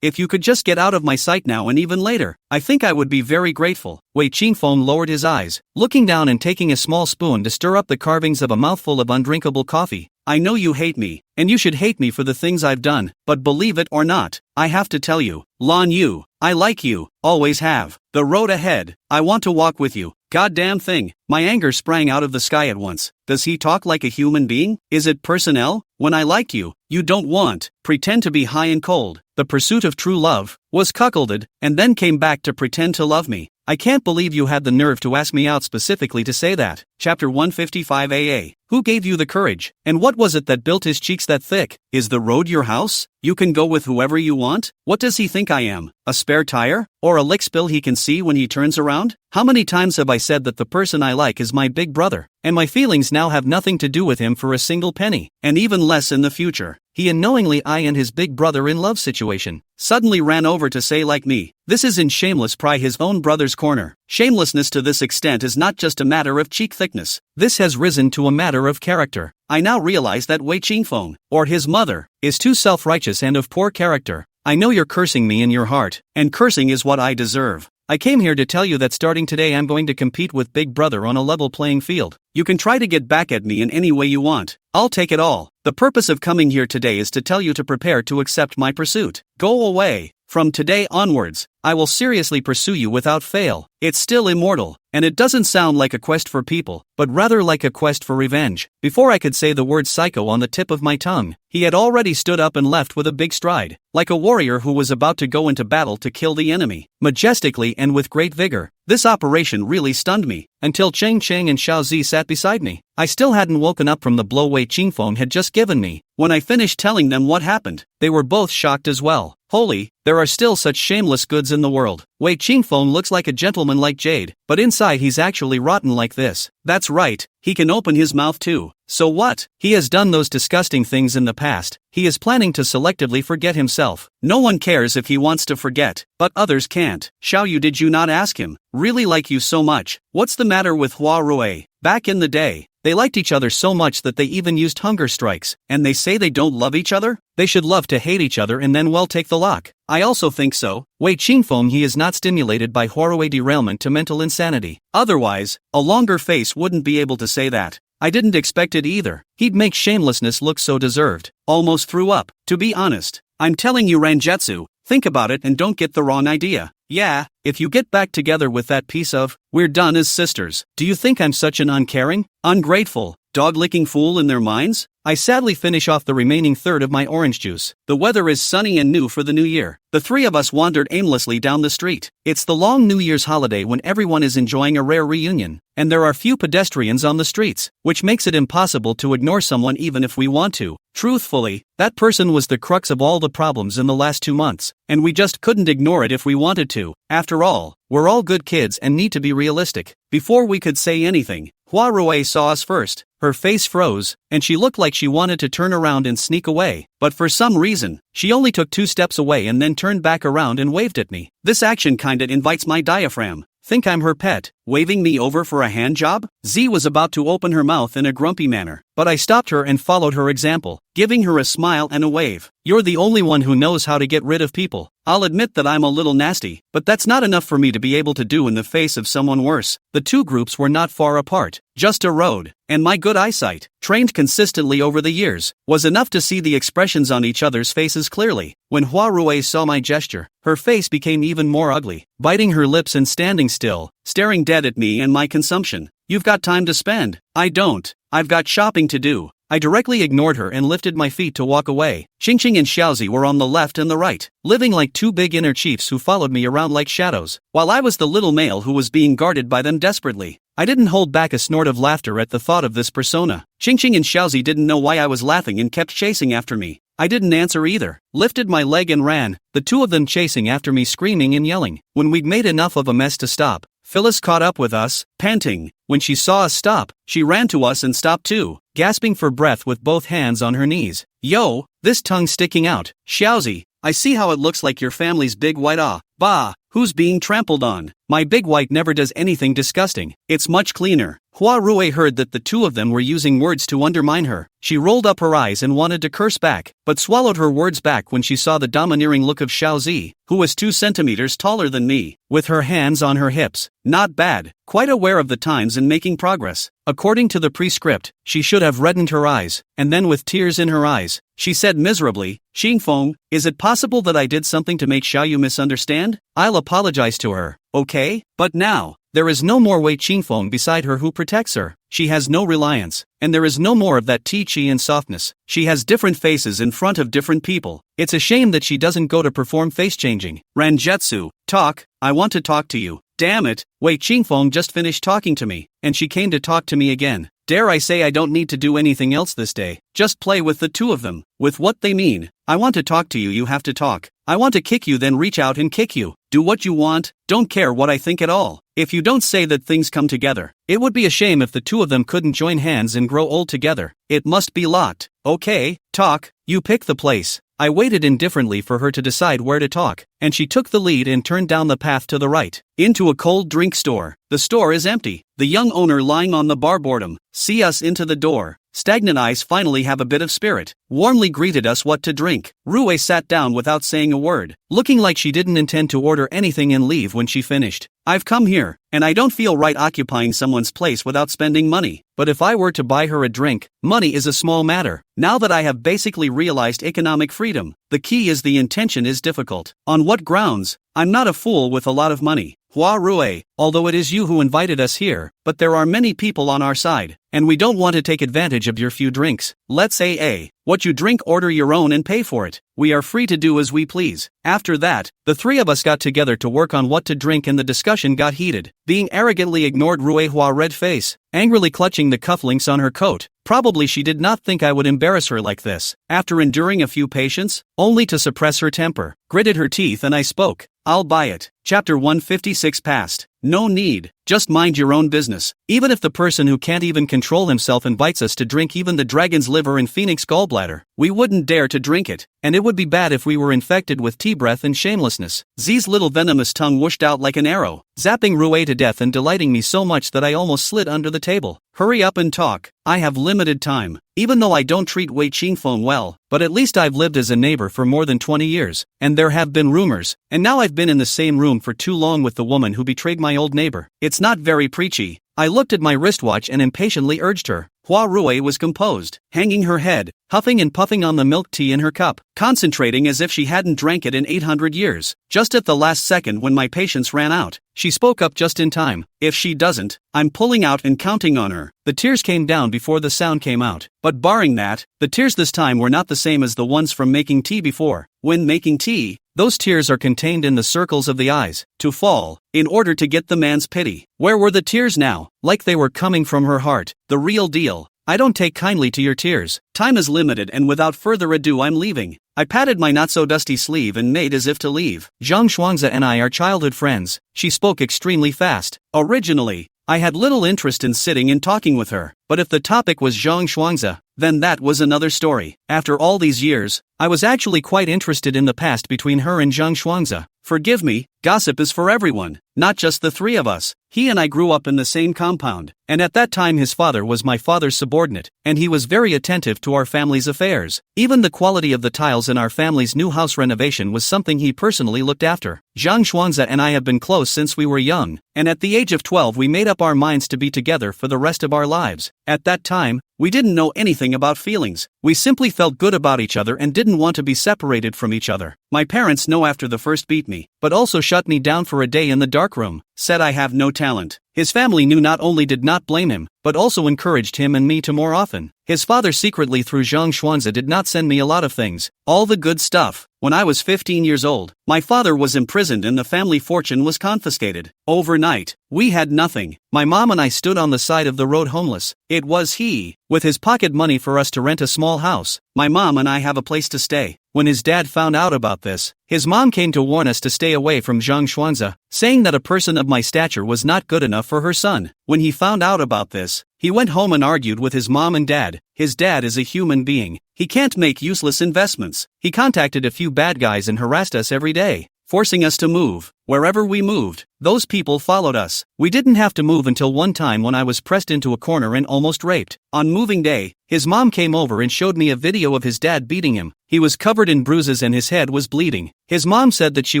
you could just get out of my sight now and even later, I think I would be very grateful. Wei Qingfeng lowered his eyes, looking down and taking a small spoon to stir up the carvings of a mouthful of undrinkable coffee. I know you hate me, and you should hate me for the things I've done, but believe it or not, I have to tell you, Lan Yu, I like you, always have. The road ahead, I want to walk with you. Goddamn thing. My anger sprang out of the sky at once. Does he talk like a human being? Is it personnel? When I like you, you don't want, pretend to be high and cold. The pursuit of true love, was cuckolded, and then came back to pretend to love me. I can't believe you had the nerve to ask me out specifically to say that. Chapter 155 AA. Who gave you the courage? And what was it that built his cheeks that thick? Is the road your house? You can go with whoever you want? What does he think I am? A spare tire? Or a lick spill he can see when he turns around? How many times have I said that the person I like is my big brother, and my feelings now have nothing to do with him for a single penny, and even less in the future? He unknowingly I and his big brother in love situation. Suddenly ran over to say like me. This is in shameless pry his own brother's corner. Shamelessness to this extent is not just a matter of cheek thickness. This has risen to a matter of character. I now realize that Wei Qingfeng, or his mother, is too self-righteous and of poor character. I know you're cursing me in your heart, and cursing is what I deserve. I came here to tell you that starting today I'm going to compete with Big Brother on a level playing field. You can try to get back at me in any way you want. I'll take it all. The purpose of coming here today is to tell you to prepare to accept my pursuit. Go away. From today onwards, I will seriously pursue you without fail. It's still immortal, and it doesn't sound like a quest for people, but rather like a quest for revenge. Before I could say the word psycho on the tip of my tongue, he had already stood up and left with a big stride, like a warrior who was about to go into battle to kill the enemy, majestically and with great vigor. This operation really stunned me, until Cheng Cheng and Xiao Zi sat beside me. I still hadn't woken up from the blow Wei Qingfeng had just given me. When I finished telling them what happened, they were both shocked as well. Holy, there are still such shameless goods in the world. Wei Qingfeng looks like a gentleman like Jade, but inside he's actually rotten like this. That's right, he can open his mouth too. So what? He has done those disgusting things in the past. He is planning to selectively forget himself. No one cares if he wants to forget, but others can't. Xiaoyu, did you not ask him? Really like you so much. What's the matter with Hua Rui? Back in the day, they liked each other so much that they even used hunger strikes, and they say they don't love each other? They should love to hate each other and then well take the lock. I also think so. Wei Qingfeng, he is not stimulated by Huarui derailment to mental insanity. Otherwise, a longer face wouldn't be able to say that. I didn't expect it either. He'd make shamelessness look so deserved. Almost threw up. To be honest, I'm telling you, Ranjetsu, think about it and don't get the wrong idea. Yeah, if you get back together with that piece of, we're done as sisters. Do you think I'm such an uncaring, ungrateful, dog-licking fool in their minds? I sadly finish off the remaining third of my orange juice. The weather is sunny and new for the new year. The three of us wandered aimlessly down the street. It's the long New Year's holiday when everyone is enjoying a rare reunion, and there are few pedestrians on the streets, which makes it impossible to ignore someone even if we want to. Truthfully, that person was the crux of all the problems in the last 2 months, and we just couldn't ignore it if we wanted to. After all, we're all good kids and need to be realistic. Before we could say anything, Hua Rui saw us first. Her face froze, and she looked like she wanted to turn around and sneak away, but for some reason, she only took 2 steps away and then turned back around and waved at me. This action kinda invites my diaphragm. Think I'm her pet, waving me over for a hand job? Z was about to open her mouth in a grumpy manner, but I stopped her and followed her example, giving her a smile and a wave. You're the only one who knows how to get rid of people. I'll admit that I'm a little nasty, but that's not enough for me to be able to do in the face of someone worse. The two groups were not far apart, just a road, and my good eyesight, trained consistently over the years, was enough to see the expressions on each other's faces clearly. When Hua Rui saw my gesture, her face became even more ugly, biting her lips and standing still, staring dead at me and my consumption. You've got time to spend. I don't. I've got shopping to do. I directly ignored her and lifted my feet to walk away. Qingqing and Xiaozi were on the left and the right, living like two big inner chiefs who followed me around like shadows, while I was the little male who was being guarded by them desperately. I didn't hold back a snort of laughter at the thought of this persona. Qingqing and Xiaozi didn't know why I was laughing and kept chasing after me. I didn't answer either, lifted my leg and ran, the two of them chasing after me, screaming and yelling. When we'd made enough of a mess to stop, Phyllis caught up with us, panting. When she saw us stop, she ran to us and stopped too, gasping for breath with both hands on her knees. Yo, this tongue sticking out. Xiaozi, I see how it looks like your family's big white bah, who's being trampled on. My big white never does anything disgusting. It's much cleaner. Hua Rui heard that the two of them were using words to undermine her. She rolled up her eyes and wanted to curse back, but swallowed her words back when she saw the domineering look of Xiaozi, who was 2 centimeters taller than me, with her hands on her hips. Not bad, quite aware of the times and making progress. According to the prescript, she should have reddened her eyes, and then with tears in her eyes, she said miserably, Xingfeng, is it possible that I did something to make Xiaoyu misunderstand? I'll apologize to her, okay? But now, there is no more Wei Qingfeng beside her who protects her. She has no reliance, and there is no more of that chi and softness. She has different faces in front of different people. It's a shame that she doesn't go to perform face changing. Ranjetsu, talk, I want to talk to you. Damn it, Wei Qingfeng just finished talking to me, and she came to talk to me again. Dare I say I don't need to do anything else this day, just play with the two of them, with what they mean. I want to talk to you, you have to talk. I want to kick you, then reach out and kick you. Do what you want, don't care what I think at all. If you don't say that things come together, it would be a shame if the two of them couldn't join hands and grow old together. It must be locked. Okay, talk, you pick the place. I waited indifferently for her to decide where to talk, and she took the lead and turned down the path to the right, into a cold drink store. The store is empty, the young owner lying on the bar. Boredom, see us into the door. Stagnant eyes finally have a bit of spirit, warmly greeted us what to drink. Rui sat down without saying a word, looking like she didn't intend to order anything and leave when she finished. I've come here, and I don't feel right occupying someone's place without spending money. But if I were to buy her a drink, money is a small matter. Now that I have basically realized economic freedom, the key is the intention is difficult. On what grounds? I'm not a fool with a lot of money. Hua Rui, although it is you who invited us here, but there are many people on our side, and we don't want to take advantage of your few drinks. Let's say what you drink, order your own and pay for it. We are free to do as we please. After that, the three of us got together to work on what to drink and the discussion got heated. Being arrogantly ignored, Ruehua red face, angrily clutching the cufflinks on her coat. Probably she did not think I would embarrass her like this. After enduring a few patients, only to suppress her temper, gritted her teeth and I spoke. I'll buy it. Chapter 156 passed. No need, just mind your own business. Even if the person who can't even control himself invites us to drink even the dragon's liver and phoenix gallbladder, we wouldn't dare to drink it, and it would be bad if we were infected with tea breath and shamelessness. Z's little venomous tongue whooshed out like an arrow, zapping Rue to death and delighting me so much that I almost slid under the table. Hurry up and talk. I have limited time. Even though I don't treat Wei Qingfeng well, but at least I've lived as a neighbor for more than 20 years, and there have been rumors, and now I've been in the same room for too long with the woman who betrayed my old neighbor. It's not very preachy. I looked at my wristwatch and impatiently urged her. Hua Rue was composed, hanging her head, huffing and puffing on the milk tea in her cup, concentrating as if she hadn't drank it in 800 years. Just at the last second when my patience ran out, she spoke up just in time. If she doesn't, I'm pulling out and counting on her. The tears came down before the sound came out, but barring that, the tears this time were not the same as the ones from making tea before. When making tea, those tears are contained in the circles of the eyes, to fall, in order to get the man's pity. Where were the tears now? Like they were coming from her heart, the real deal. I don't take kindly to your tears. Time is limited and without further ado I'm leaving. I patted my not-so-dusty sleeve and made as if to leave. Zhang Shuangzi and I are childhood friends. She spoke extremely fast. Originally, I had little interest in sitting and talking with her, but if the topic was Zhang Shuangzi, then that was another story. After all these years, I was actually quite interested in the past between her and Zhang Shuangzi. Forgive me, gossip is for everyone, not just the three of us. He and I grew up in the same compound, and at that time his father was my father's subordinate, and he was very attentive to our family's affairs. Even the quality of the tiles in our family's new house renovation was something he personally looked after. Zhang Shuangzi and I have been close since we were young, and at the age of 12 we made up our minds to be together for the rest of our lives. At that time, we didn't know anything about feelings. We simply felt good about each other and didn't want to be separated from each other. My parents know after the first beat me, but also shut me down for a day in the darkroom, said I have no talent. His family knew not only did not blame him, but also encouraged him and me to more often. His father secretly through Zhang Shuangzi did not send me a lot of things, all the good stuff. When I was 15 years old, my father was imprisoned and the family fortune was confiscated. Overnight, we had nothing. My mom and I stood on the side of the road homeless. It was he, with his pocket money for us to rent a small house. My mom and I have a place to stay. When his dad found out about this, his mom came to warn us to stay away from Zhang Shuangzi, saying that a person of my stature was not good enough for her son. When he found out about this, he went home and argued with his mom and dad. His dad is a human being. He can't make useless investments. He contacted a few bad guys and harassed us every day, forcing us to move. Wherever we moved, those people followed us. We didn't have to move until one time when I was pressed into a corner and almost raped. On moving day, his mom came over and showed me a video of his dad beating him. He was covered in bruises and his head was bleeding. His mom said that she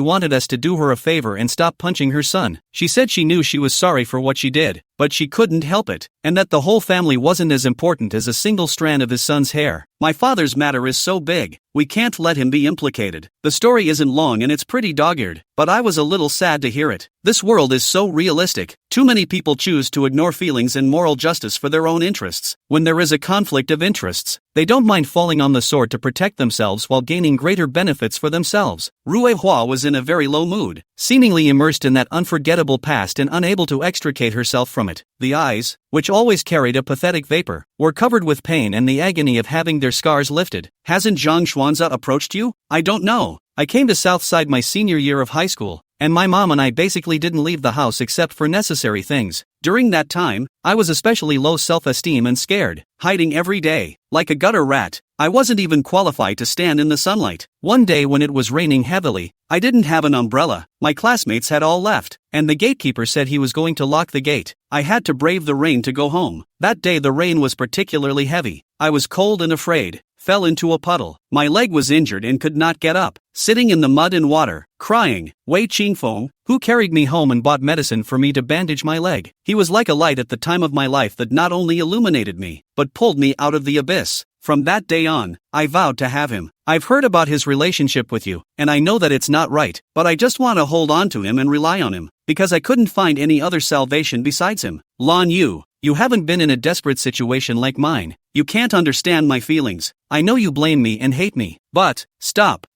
wanted us to do her a favor and stop punching her son. She said she knew she was sorry for what she did, but she couldn't help it, and that the whole family wasn't as important as a single strand of his son's hair. My father's matter is so big, we can't let him be implicated. The story isn't long and it's pretty dog-eared, but I was a little sad to hear it. This world is so realistic. Too many people choose to ignore feelings and moral justice for their own interests. When there is a conflict of interests, they don't mind falling on the sword to protect themselves while gaining greater benefits for themselves. Rue Hua was in a very low mood, seemingly immersed in that unforgettable past and unable to extricate herself from it. The eyes, which always carried a pathetic vapor, were covered with pain and the agony of having their scars lifted. Hasn't Zhang Shuangzi approached you? I don't know. I came to Southside my senior year of high school, and my mom and I basically didn't leave the house except for necessary things. During that time, I was especially low self-esteem and scared, hiding every day, like a gutter rat. I wasn't even qualified to stand in the sunlight. One day when it was raining heavily, I didn't have an umbrella. My classmates had all left, and the gatekeeper said he was going to lock the gate. I had to brave the rain to go home. That day the rain was particularly heavy. I was cold and afraid, fell into a puddle. My leg was injured and could not get up, sitting in the mud and water, crying. Wei Qingfeng, who carried me home and bought medicine for me to bandage my leg. He was like a light at the time of my life that not only illuminated me, but pulled me out of the abyss. From that day on, I vowed to have him. I've heard about his relationship with you, and I know that it's not right, but I just want to hold on to him and rely on him, because I couldn't find any other salvation besides him. Lan Yu, you haven't been in a desperate situation like mine. You can't understand my feelings. I know you blame me and hate me, but, stop.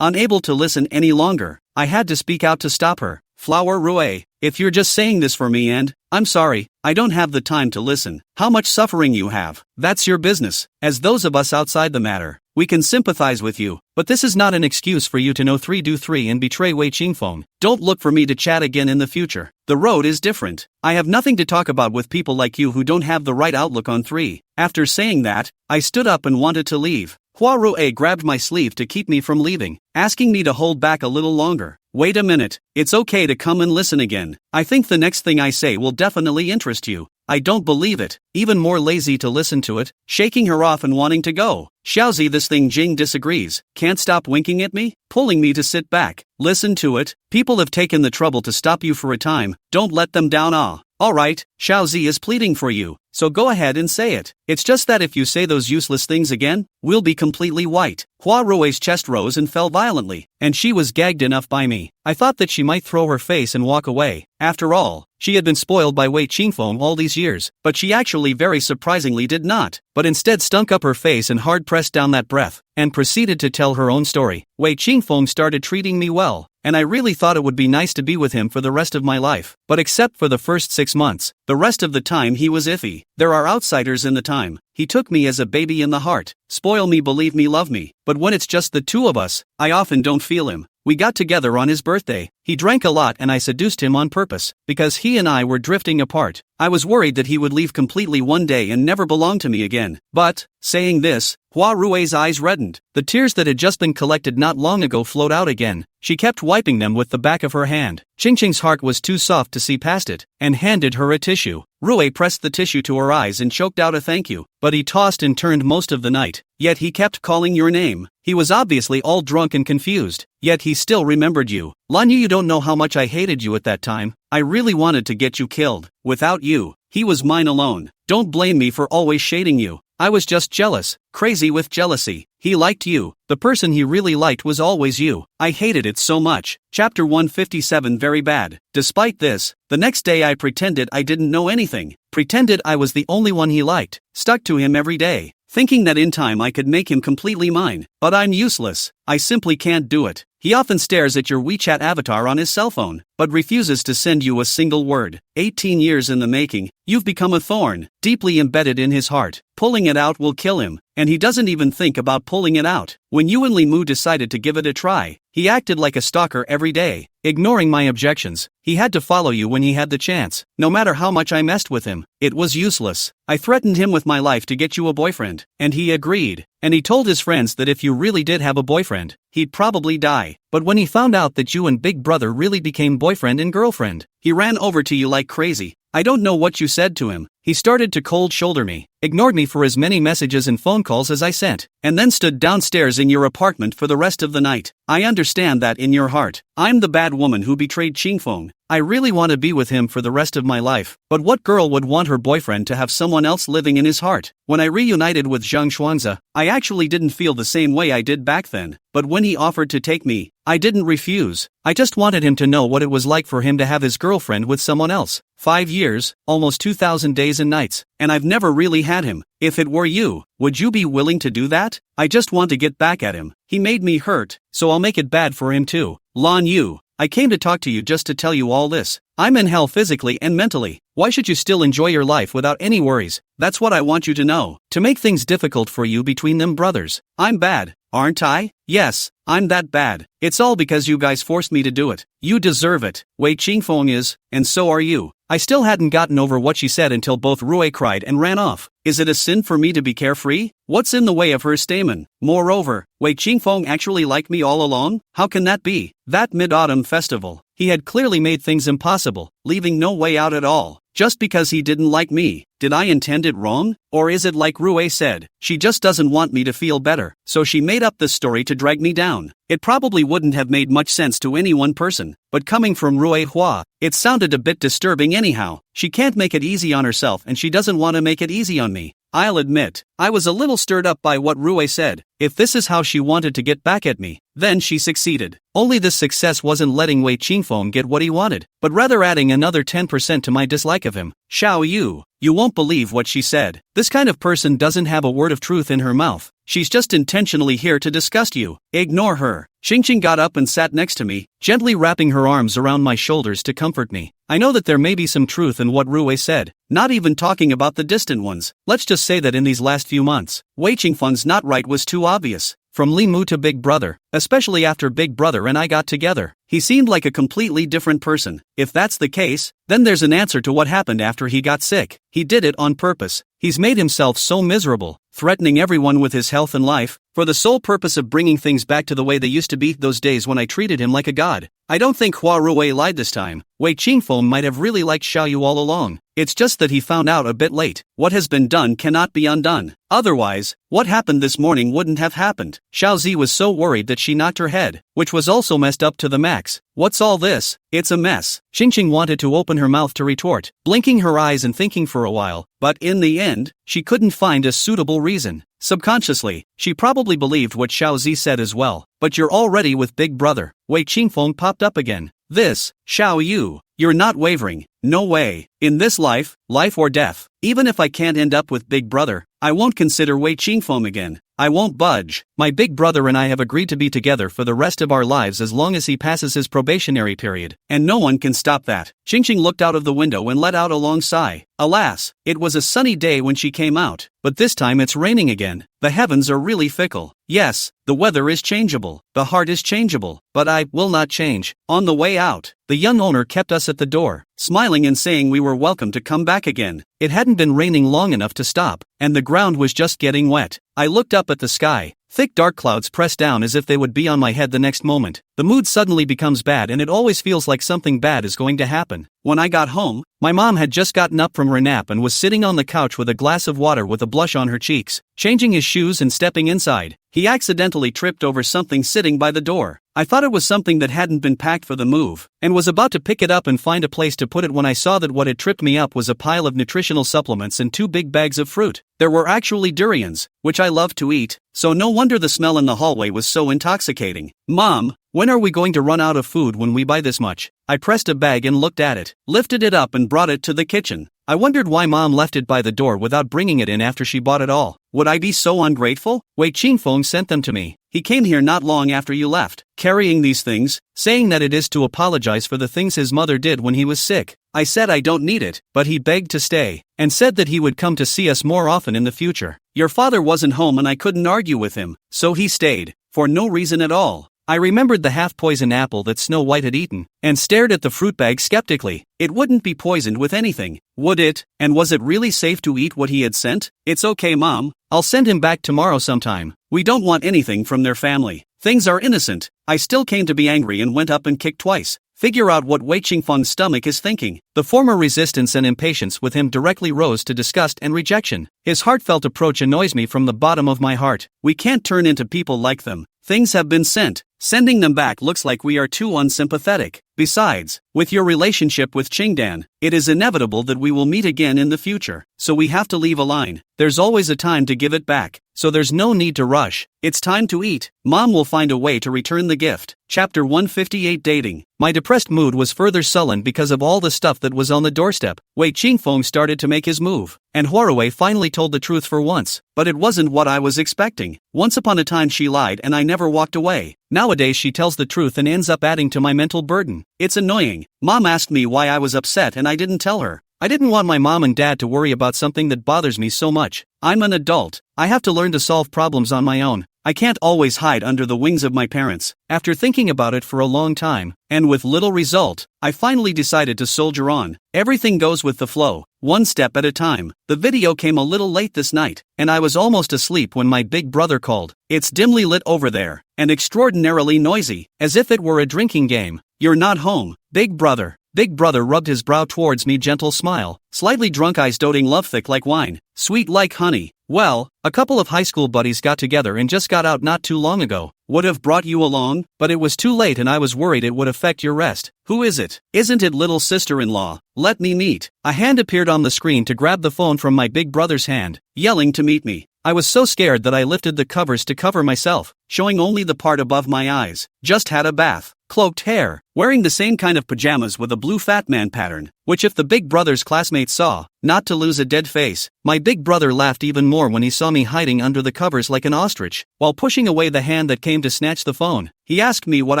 Unable to listen any longer, I had to speak out to stop her. Flower Rue, if you're just saying this for me and, I'm sorry, I don't have the time to listen. How much suffering you have, that's your business. As those of us outside the matter, we can sympathize with you, but this is not an excuse for you to know 3 do 3 and betray Wei Qingfeng. Don't look for me to chat again in the future. The road is different. I have nothing to talk about with people like you who don't have the right outlook on 3. After saying that, I stood up and wanted to leave. Hua Rue grabbed my sleeve to keep me from leaving, asking me to hold back a little longer. Wait a minute, it's okay to come and listen again. I think the next thing I say will definitely interest you. I don't believe it, even more lazy to listen to it, shaking her off and wanting to go. Xiaozi, this thing Jing disagrees, can't stop winking at me, pulling me to sit back. Listen to it, people have taken the trouble to stop you for a time, don't let them down. Alright, Xiaozi is pleading for you, so go ahead and say it. It's just that if you say those useless things again, we'll be completely white. Hua Rue's chest rose and fell violently, and she was gagged enough by me. I thought that she might throw her face and walk away. After all, she had been spoiled by Wei Qingfeng all these years, but she actually very surprisingly did not, but instead stunk up her face and hard pressed down that breath, and proceeded to tell her own story. Wei Qingfeng started treating me well, and I really thought it would be nice to be with him for the rest of my life, but except for the first 6 months, the rest of the time he was iffy. There are outsiders in the time. He took me as a baby in the heart, spoil me, believe me, love me, but when it's just the two of us, I often don't feel him. We got together on his birthday. He drank a lot and I seduced him on purpose, because he and I were drifting apart. I was worried that he would leave completely one day and never belong to me again. But, saying this, Hua Rue's eyes reddened. The tears that had just been collected not long ago flowed out again. She kept wiping them with the back of her hand. Qingqing's heart was too soft to see past it, and handed her a tissue. Rue pressed the tissue to her eyes and choked out a thank you, but he tossed and turned most of the night. Yet he kept calling your name. He was obviously all drunk and confused, yet he still remembered you. Lan Yu, you don't know how much I hated you at that time. I really wanted to get you killed. Without you, he was mine alone. Don't blame me for always shading you. I was just jealous, crazy with jealousy. He liked you. The person he really liked was always you. I hated it so much. Chapter 157, very bad. Despite this, the next day I pretended I didn't know anything. Pretended I was the only one he liked. Stuck to him every day, thinking that in time I could make him completely mine. But I'm useless. I simply can't do it. He often stares at your WeChat avatar on his cell phone, but refuses to send you a single word. 18 years in the making, you've become a thorn, deeply embedded in his heart. Pulling it out will kill him, and he doesn't even think about pulling it out. When you and Li Mu decided to give it a try, he acted like a stalker every day, ignoring my objections. He had to follow you when he had the chance. No matter how much I messed with him, it was useless. I threatened him with my life to get you a boyfriend, and he agreed. And he told his friends that if you really did have a boyfriend, he'd probably die. But when he found out that you and Big Brother really became boyfriend and girlfriend, he ran over to you like crazy. I don't know what you said to him. He started to cold shoulder me, ignored me for as many messages and phone calls as I sent, and then stood downstairs in your apartment for the rest of the night. I understand that in your heart, I'm the bad woman who betrayed Qingfeng. I really want to be with him for the rest of my life, but what girl would want her boyfriend to have someone else living in his heart? When I reunited with Zhang Xuanzi, I actually didn't feel the same way I did back then, but when he offered to take me, I didn't refuse. I just wanted him to know what it was like for him to have his girlfriend with someone else. 5 years, almost 2,000 days and nights, and I've never really had him. If it were you, would you be willing to do that? I just want to get back at him. He made me hurt, so I'll make it bad for him too. Lan Yu, I came to talk to you just to tell you all this. I'm in hell physically and mentally. Why should you still enjoy your life without any worries? That's what I want you to know. To make things difficult for you between them brothers. I'm bad, aren't I? Yes, I'm that bad. It's all because you guys forced me to do it. You deserve it. Wei Qingfeng is, and so are you. I still hadn't gotten over what she said until both Rue cried and ran off. Is it a sin for me to be carefree? What's in the way of her stamen? Moreover, Wei Qingfeng actually liked me all along? How can that be? That mid-autumn festival, he had clearly made things impossible, leaving no way out at all. Just because he didn't like me, did I intend it wrong? Or is it like Rue said, she just doesn't want me to feel better, so she made up this story to drag me down? It probably wouldn't have made much sense to any one person, but coming from Rue Hua, it sounded a bit disturbing anyhow. She can't make it easy on herself and she doesn't want to make it easy on me. I'll admit, I was a little stirred up by what Rue said. If this is how she wanted to get back at me, then she succeeded. Only this success wasn't letting Wei Qingfeng get what he wanted, but rather adding another 10% to my dislike of him. Xiao Yu, you won't believe what she said. This kind of person doesn't have a word of truth in her mouth. She's just intentionally here to disgust you. Ignore her. Xingqing got up and sat next to me, gently wrapping her arms around my shoulders to comfort me. I know that there may be some truth in what Rue said, not even talking about the distant ones. Let's just say that in these last few months, Wei Qingfeng's not right was too obvious. From Li Mu to Big Brother, especially after Big Brother and I got together, he seemed like a completely different person. If that's the case, then there's an answer to what happened after he got sick. He did it on purpose. He's made himself so miserable, threatening everyone with his health and life, for the sole purpose of bringing things back to the way they used to be, those days when I treated him like a god. I don't think Hua Rui lied this time. Wei Qingfeng might have really liked Xiaoyu all along. It's just that he found out a bit late. What has been done cannot be undone. Otherwise, what happened this morning wouldn't have happened. Xiaozi was so worried that she knocked her head, which was also messed up to the max. What's all this? It's a mess. Xingqing wanted to open her mouth to retort, blinking her eyes and thinking for a while, but in the end, she couldn't find a suitable reason. Subconsciously, she probably believed what Xiaozi said as well. But you're already with Big Brother. Wei Qingfeng popped up again. This, Xiao Yu, you're not wavering. No way. In this life or death, even if I can't end up with Big Brother, I won't consider Wei Qingfeng again. I won't budge. My big brother and I have agreed to be together for the rest of our lives as long as he passes his probationary period, and no one can stop that. Xingqing looked out of the window and let out a long sigh. Alas, it was a sunny day when she came out, but this time it's raining again. The heavens are really fickle. Yes, the weather is changeable, the heart is changeable, but I will not change. On the way out, the young owner kept us at the door, smiling and saying we were welcome to come back again. It hadn't been raining long enough to stop, and the ground was just getting wet. I looked up at the sky. Thick dark clouds pressed down as if they would be on my head the next moment. The mood suddenly becomes bad and it always feels like something bad is going to happen. When I got home, my mom had just gotten up from her nap and was sitting on the couch with a glass of water with a blush on her cheeks, changing his shoes and stepping inside. He accidentally tripped over something sitting by the door. I thought it was something that hadn't been packed for the move, and was about to pick it up and find a place to put it when I saw that what had tripped me up was a pile of nutritional supplements and 2 big bags of fruit. There were actually durians, which I love to eat, so no wonder the smell in the hallway was so intoxicating. Mom, when are we going to run out of food when we buy this much? I pressed a bag and looked at it, lifted it up and brought it to the kitchen. I wondered why Mom left it by the door without bringing it in after she bought it all. Would I be so ungrateful? Wei Qingfeng sent them to me. He came here not long after you left, carrying these things, saying that it is to apologize for the things his mother did when he was sick. I said I don't need it, but he begged to stay, and said that he would come to see us more often in the future. Your father wasn't home and I couldn't argue with him, so he stayed, for no reason at all. I remembered the half-poisoned apple that Snow White had eaten, and stared at the fruit bag skeptically. It wouldn't be poisoned with anything, would it? And was it really safe to eat what he had sent? It's okay, Mom. I'll send him back tomorrow sometime. We don't want anything from their family. Things are innocent. I still came to be angry and went up and kicked twice. Figure out what Wei Qingfeng's stomach is thinking. The former resistance and impatience with him directly rose to disgust and rejection. His heartfelt approach annoys me from the bottom of my heart. We can't turn into people like them. Things have been sent. Sending them back looks like we are too unsympathetic. Besides, with your relationship with Qingdan, it is inevitable that we will meet again in the future, so we have to leave a line. There's always a time to give it back, so there's no need to rush. It's time to eat. Mom will find a way to return the gift. Chapter 158 Dating. My depressed mood was further sullen because of all the stuff that was on the doorstep. Wei Qingfeng started to make his move, and Huarui finally told the truth for once, but it wasn't what I was expecting. Once upon a time she lied and I never walked away. Nowadays she tells the truth and ends up adding to my mental burden. It's annoying. Mom asked me why I was upset and I didn't tell her. I didn't want my mom and dad to worry about something that bothers me so much. I'm an adult. I have to learn to solve problems on my own. I can't always hide under the wings of my parents. After thinking about it for a long time, and with little result, I finally decided to soldier on. Everything goes with the flow, one step at a time. The video came a little late this night, and I was almost asleep when my big brother called. It's dimly lit over there, and extraordinarily noisy, as if it were a drinking game. You're not home, Big Brother. Big Brother rubbed his brow towards me, gentle smile, slightly drunk eyes doting love thick like wine, sweet like honey. Well, a couple of high school buddies got together and just got out not too long ago. would have brought you along, but it was too late and I was worried it would affect your rest. Who is it? Isn't it little sister-in-law? Let me meet. A hand appeared on the screen to grab the phone from my big brother's hand, yelling to meet me. I was so scared that I lifted the covers to cover myself, showing only the part above my eyes. Just had a bath. Cloaked hair. Wearing the same kind of pajamas with a blue fat man pattern, which if the big brother's classmates saw, not to lose a dead face. My big brother laughed even more when he saw me hiding under the covers like an ostrich, while pushing away the hand that came to snatch the phone. He asked me what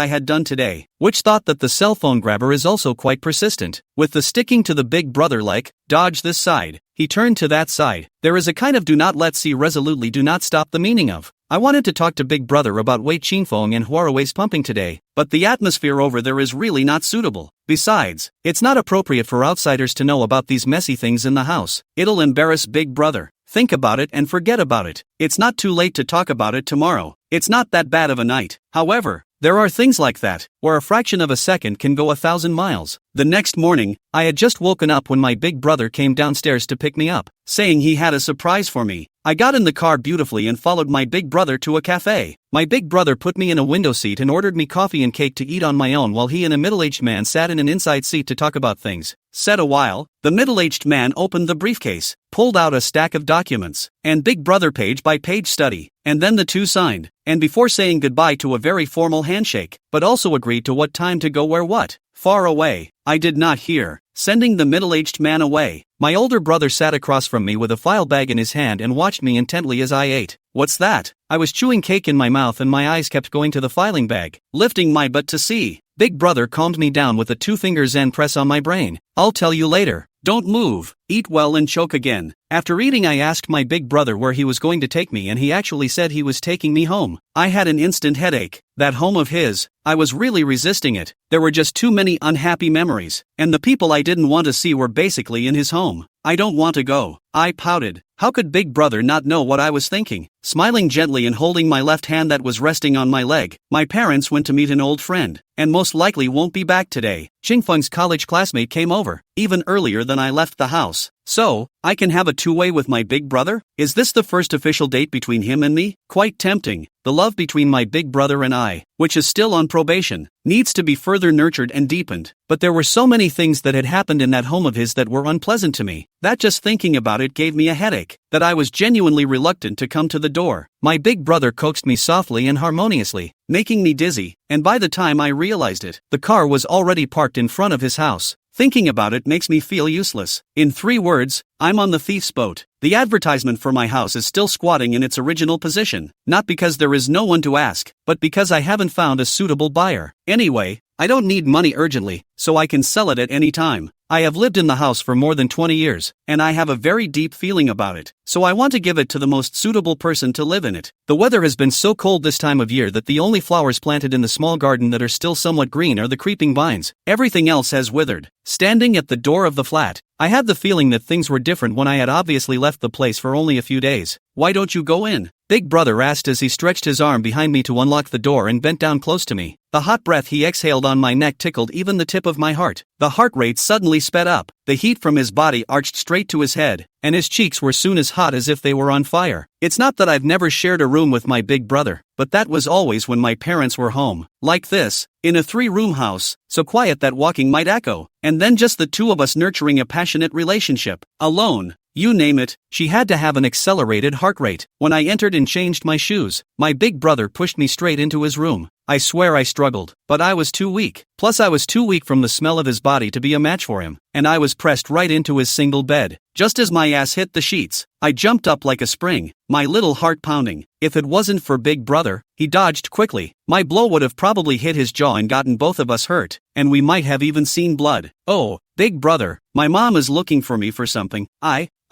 I had done today, which thought that the cell phone grabber is also quite persistent. With the sticking to the big brother like, dodge this side, he turned to that side. There is a kind of do not let see resolutely do not stop the meaning of. I wanted to talk to Big Brother about Wei Qingfeng and Huawei's pumping today, but the atmosphere over there is really not suitable. Besides, it's not appropriate for outsiders to know about these messy things in the house. It'll embarrass Big Brother. Think about it and forget about it. It's not too late to talk about it tomorrow. It's not that bad of a night. However, there are things like that, where a fraction of a second can go 1,000 miles. The next morning, I had just woken up when my big brother came downstairs to pick me up, saying he had a surprise for me. I got in the car beautifully and followed my big brother to a cafe. My big brother put me in a window seat and ordered me coffee and cake to eat on my own while he and a middle-aged man sat in an inside seat to talk about things. Said a while, the middle-aged man opened the briefcase, pulled out a stack of documents, and Big Brother page by page study, and then the two signed, and before saying goodbye to a very formal handshake, but also agreed to what time to go where what. Far away, I did not hear, sending the middle-aged man away. My older brother sat across from me with a file bag in his hand and watched me intently as I ate. What's that? I was chewing cake in my mouth and my eyes kept going to the filing bag, lifting my butt to see. Big Brother calmed me down with a two-finger Zen press on my brain. I'll tell you later. Don't move, eat well and choke again. After eating I asked my big brother where he was going to take me and he actually said he was taking me home. I had an instant headache. That home of his, I was really resisting it. There were just too many unhappy memories, and the people I didn't want to see were basically in his home. I don't want to go. I pouted. How could Big Brother not know what I was thinking? Smiling gently and holding my left hand that was resting on my leg, my parents went to meet an old friend, and most likely won't be back today. Qingfeng's college classmate came over, even earlier than I left the house. So, I can have a two-way with my big brother? Is this the first official date between him and me? Quite tempting. The love between my big brother and I, which is still on probation, needs to be further nurtured and deepened. But there were so many things that had happened in that home of his that were unpleasant to me, that just thinking about it gave me a headache, that I was genuinely reluctant to come to the door. My big brother coaxed me softly and harmoniously, making me dizzy, and by the time I realized it, the car was already parked in front of his house. Thinking about it makes me feel useless. In 3 words, I'm on the thief's boat. The advertisement for my house is still squatting in its original position, not because there is no one to ask, but because I haven't found a suitable buyer. Anyway, I don't need money urgently, so I can sell it at any time. I have lived in the house for more than 20 years, and I have a very deep feeling about it, so I want to give it to the most suitable person to live in it. The weather has been so cold this time of year that the only flowers planted in the small garden that are still somewhat green are the creeping vines. Everything else has withered. Standing at the door of the flat, I had the feeling that things were different when I had obviously left the place for only a few days. Why don't you go in? Big Brother asked as he stretched his arm behind me to unlock the door and bent down close to me. The hot breath he exhaled on my neck tickled even the tip of my heart. The heart rate suddenly sped up, the heat from his body arched straight to his head, and his cheeks were soon as hot as if they were on fire. It's not that I've never shared a room with my big brother, but that was always when my parents were home. Like this, in a 3-room house, so quiet that walking might echo, and then just the two of us nurturing a passionate relationship. Alone. You name it, she had to have an accelerated heart rate. When I entered and changed my shoes, my big brother pushed me straight into his room. I swear I struggled, but I was too weak. Plus I was too weak from the smell of his body to be a match for him, and I was pressed right into his single bed. Just as my ass hit the sheets, I jumped up like a spring, my little heart pounding. If it wasn't for Big Brother, he dodged quickly. My blow would have probably hit his jaw and gotten both of us hurt, and we might have even seen blood. Oh, Big Brother, my mom is looking for me for something.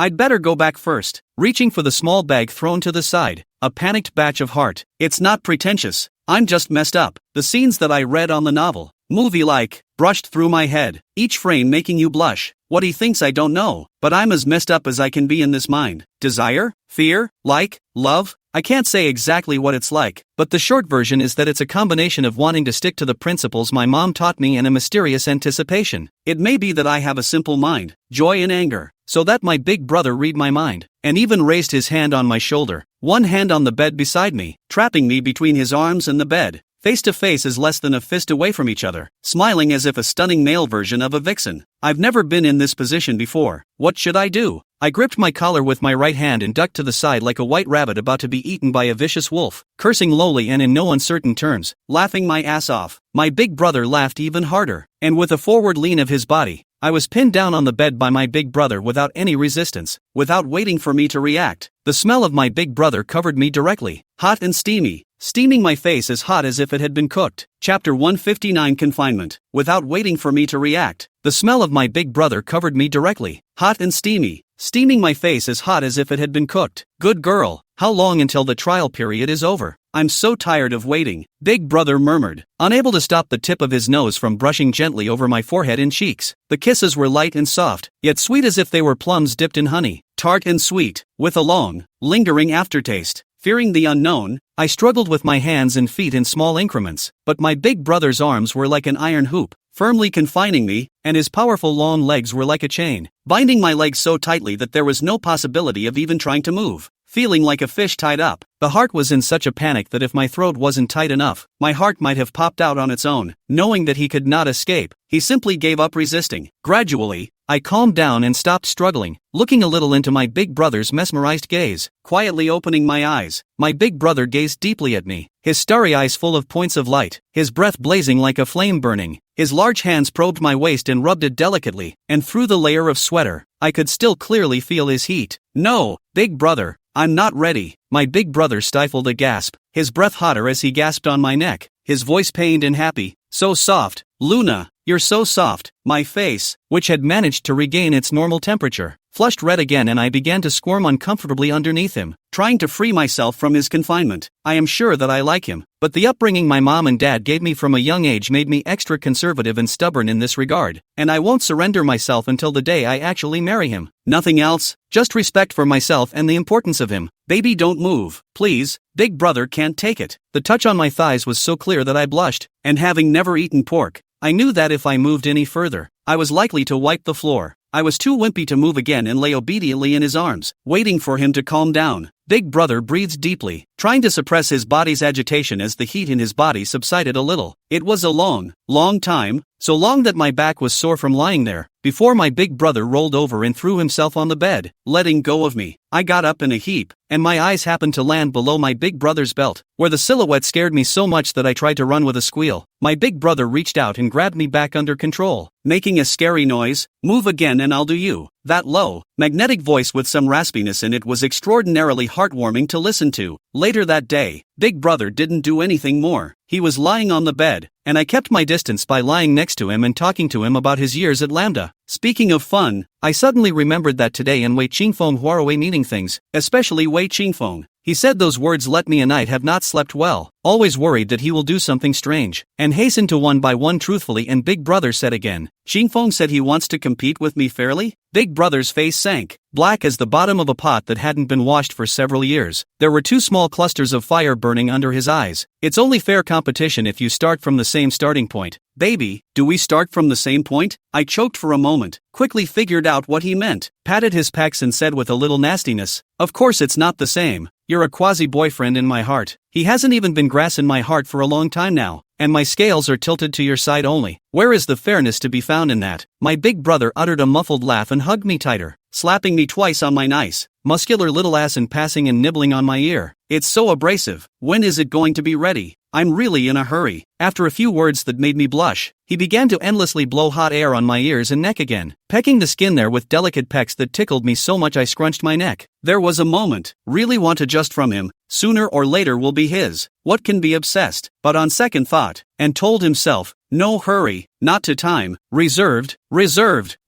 I'd better go back first. Reaching for the small bag thrown to the side, a panicked batch of heart. It's not pretentious. I'm just messed up. The scenes that I read on the novel, movie-like, brushed through my head, each frame making you blush. What he thinks I don't know, but I'm as messed up as I can be in this mind. Desire? Fear? Like? Love? I can't say exactly what it's like, but the short version is that it's a combination of wanting to stick to the principles my mom taught me and a mysterious anticipation. It may be that I have a simple mind, joy and anger, so that my big brother read my mind, and even raised his hand on my shoulder, one hand on the bed beside me, trapping me between his arms and the bed. Face to face is less than a fist away from each other, smiling as if a stunning male version of a vixen. I've never been in this position before. What should I do? I gripped my collar with my right hand and ducked to the side like a white rabbit about to be eaten by a vicious wolf, cursing lowly and in no uncertain terms, laughing my ass off. My big brother laughed even harder, and with a forward lean of his body, I was pinned down on the bed by my big brother without any resistance, without waiting for me to react. The smell of my big brother covered me directly, hot and steamy, steaming my face as hot as if it had been cooked. Chapter 159 Confinement. Without waiting for me to react, the smell of my big brother covered me directly, hot and steamy, steaming my face as hot as if it had been cooked. Good girl, how long until the trial period is over? I'm so tired of waiting, big brother murmured, unable to stop the tip of his nose from brushing gently over my forehead and cheeks. The kisses were light and soft, yet sweet as if they were plums dipped in honey, tart and sweet, with a long, lingering aftertaste. Fearing the unknown, I struggled with my hands and feet in small increments, but my big brother's arms were like an iron hoop, firmly confining me, and his powerful long legs were like a chain, binding my legs so tightly that there was no possibility of even trying to move. Feeling like a fish tied up, the heart was in such a panic that if my throat wasn't tight enough, my heart might have popped out on its own. Knowing that he could not escape, he simply gave up resisting. Gradually, I calmed down and stopped struggling, looking a little into my big brother's mesmerized gaze. Quietly opening my eyes, my big brother gazed deeply at me, his starry eyes full of points of light, his breath blazing like a flame burning. His large hands probed my waist and rubbed it delicately, and through the layer of sweater, I could still clearly feel his heat. No, big brother, I'm not ready. My big brother stifled a gasp, his breath hotter as he gasped on my neck, his voice pained and happy. So soft, Luna, you're so soft. My face, which had managed to regain its normal temperature, flushed red again and I began to squirm uncomfortably underneath him, trying to free myself from his confinement. I am sure that I like him, but the upbringing my mom and dad gave me from a young age made me extra conservative and stubborn in this regard, and I won't surrender myself until the day I actually marry him. Nothing else, just respect for myself and the importance of him. Baby, don't move, please, big brother can't take it. The touch on my thighs was so clear that I blushed, and having never eaten pork, I knew that if I moved any further, I was likely to wipe the floor. I was too wimpy to move again and lay obediently in his arms, waiting for him to calm down. Big brother breathed deeply, trying to suppress his body's agitation as the heat in his body subsided a little. It was a long, long time, so long that my back was sore from lying there, before my big brother rolled over and threw himself on the bed, letting go of me. I got up in a heap, and my eyes happened to land below my big brother's belt, where the silhouette scared me so much that I tried to run with a squeal. My big brother reached out and grabbed me back under control, making a scary noise. Move again and I'll do you. That low, magnetic voice with some raspiness in it was extraordinarily heartwarming to listen to. Later that day, big brother didn't do anything more. He was lying on the bed, and I kept my distance by lying next to him and talking to him about his years at Lambda. Speaking of fun, I suddenly remembered that today in Wei Qingfeng Huawei meaning things, especially Wei Qingfeng. He said those words let me and I have not slept well, always worried that he will do something strange, and hastened to one by one truthfully and big brother said again, Qingfeng said he wants to compete with me fairly? Big brother's face sank, black as the bottom of a pot that hadn't been washed for several years. There were two small clusters of fire burning under his eyes. It's only fair competition if you start from the same starting point. Baby, do we start from the same point? I choked for a moment, quickly figured out what he meant, patted his pecs and said with a little nastiness, of course it's not the same. You're a quasi-boyfriend in my heart. He hasn't even been grass in my heart for a long time now, and my scales are tilted to your side only. Where is the fairness to be found in that? My big brother uttered a muffled laugh and hugged me tighter, slapping me twice on my nice, muscular little ass and passing and nibbling on my ear. It's so abrasive. When is it going to be ready? I'm really in a hurry. After a few words that made me blush, he began to endlessly blow hot air on my ears and neck again, pecking the skin there with delicate pecks that tickled me so much I scrunched my neck. There was a moment, really want to just from him, sooner or later will be his. What can be obsessed? But on second thought, and told himself, no hurry, not to time, reserved.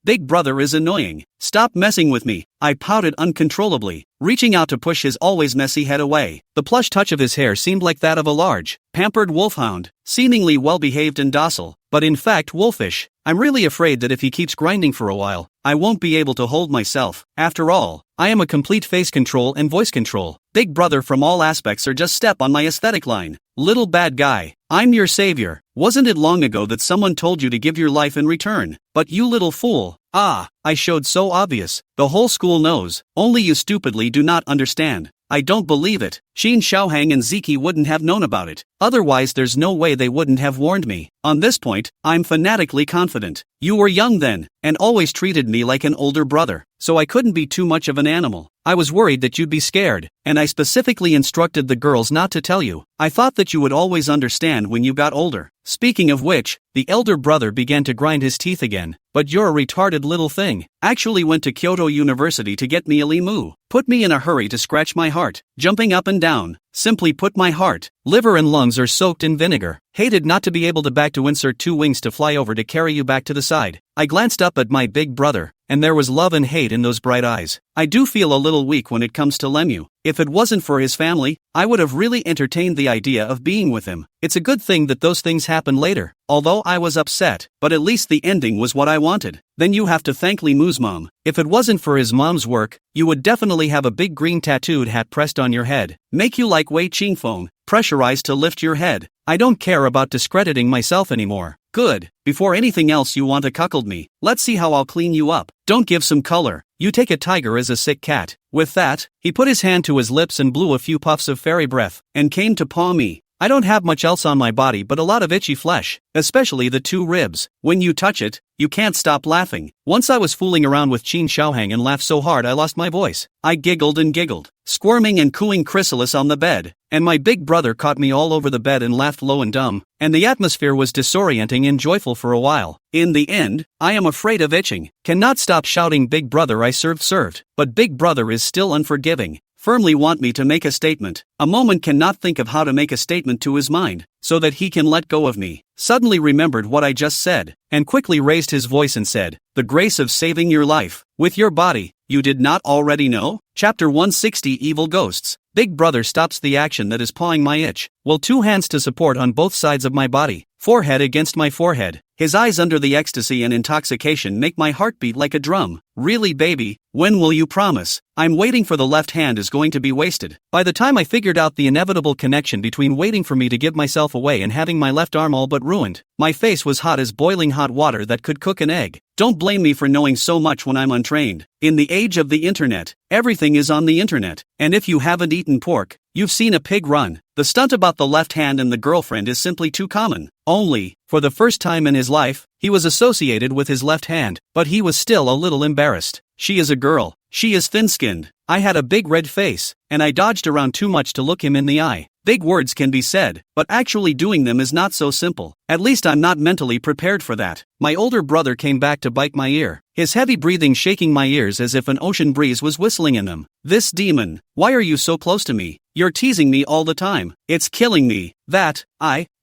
Big brother is annoying. Stop messing with me. I pouted uncontrollably, reaching out to push his always messy head away. The plush touch of his hair seemed like that of a large, pampered wolfhound, seemingly well-behaved and docile, but in fact wolfish. I'm really afraid that if he keeps grinding for a while, I won't be able to hold myself. After all, I am a complete face control and voice control. Big brother from all aspects are just step on my aesthetic line. Little bad guy, I'm your savior. Wasn't it long ago that someone told you to give your life in return? But you little fool. I showed so obvious. The whole school knows, only you stupidly do not understand. I don't believe it. Xin Xiaohang and Ziki wouldn't have known about it. Otherwise there's no way they wouldn't have warned me. On this point, I'm fanatically confident. You were young then, and always treated me like an older brother, so I couldn't be too much of an animal. I was worried that you'd be scared, and I specifically instructed the girls not to tell you. I thought that you would always understand when you got older. Speaking of which, the elder brother began to grind his teeth again. But you're a retarded little thing. Actually went to Kyoto University to get me a limu. Put me in a hurry to scratch my heart. Jumping up and down. Simply put, my heart, liver and lungs are soaked in vinegar. Hated not to be able to insert 2 wings to fly over to carry you back to the side. I glanced up at my big brother, and there was love and hate in those bright eyes. I do feel a little weak when it comes to Lemu. If it wasn't for his family, I would have really entertained the idea of being with him. It's a good thing that those things happen later, although I was upset, but at least the ending was what I wanted. Then you have to thank Lemu's mom. If it wasn't for his mom's work, you would definitely have a big green tattooed hat pressed on your head. Make you like Wei Qingfeng, pressurized to lift your head. I don't care about discrediting myself anymore. Good. Before anything else you want to cuckold me. Let's see how I'll clean you up. Don't give some color. You take a tiger as a sick cat. With that, he put his hand to his lips and blew a few puffs of fairy breath, and came to paw me. I don't have much else on my body but a lot of itchy flesh, especially the 2 ribs. When you touch it, you can't stop laughing. Once I was fooling around with Qin Xiaohang and laughed so hard I lost my voice. I giggled and giggled, squirming and cooing chrysalis on the bed, and my big brother caught me all over the bed and laughed low and dumb, and the atmosphere was disorienting and joyful for a while. In the end, I am afraid of itching. Cannot stop shouting big brother I served, but big brother is still unforgiving. Firmly want me to make a statement. A moment cannot think of how to make a statement to his mind, so that he can let go of me. Suddenly remembered what I just said, and quickly raised his voice and said, the grace of saving your life, with your body, you did not already know? Chapter 160 Evil Ghosts. Big brother stops the action that is pawing my itch, while 2 hands to support on both sides of my body, forehead against my forehead. His eyes under the ecstasy and intoxication make my heart beat like a drum. Really baby, when will you promise? I'm waiting for the left hand is going to be wasted. By the time I figured out the inevitable connection between waiting for me to give myself away and having my left arm all but ruined, my face was hot as boiling hot water that could cook an egg. Don't blame me for knowing so much when I'm untrained. In the age of the internet, everything is on the internet, and if you haven't eaten pork, you've seen a pig run. The stunt about the left hand and the girlfriend is simply too common. Only, for the first time in his life, he was associated with his left hand, but he was still a little embarrassed. She is a girl. She is thin-skinned. I had a big red face, and I dodged around too much to look him in the eye. Big words can be said, but actually doing them is not so simple. At least I'm not mentally prepared for that. My older brother came back to bite my ear, his heavy breathing shaking my ears as if an ocean breeze was whistling in them. This demon, why are you so close to me? You're teasing me all the time. It's killing me.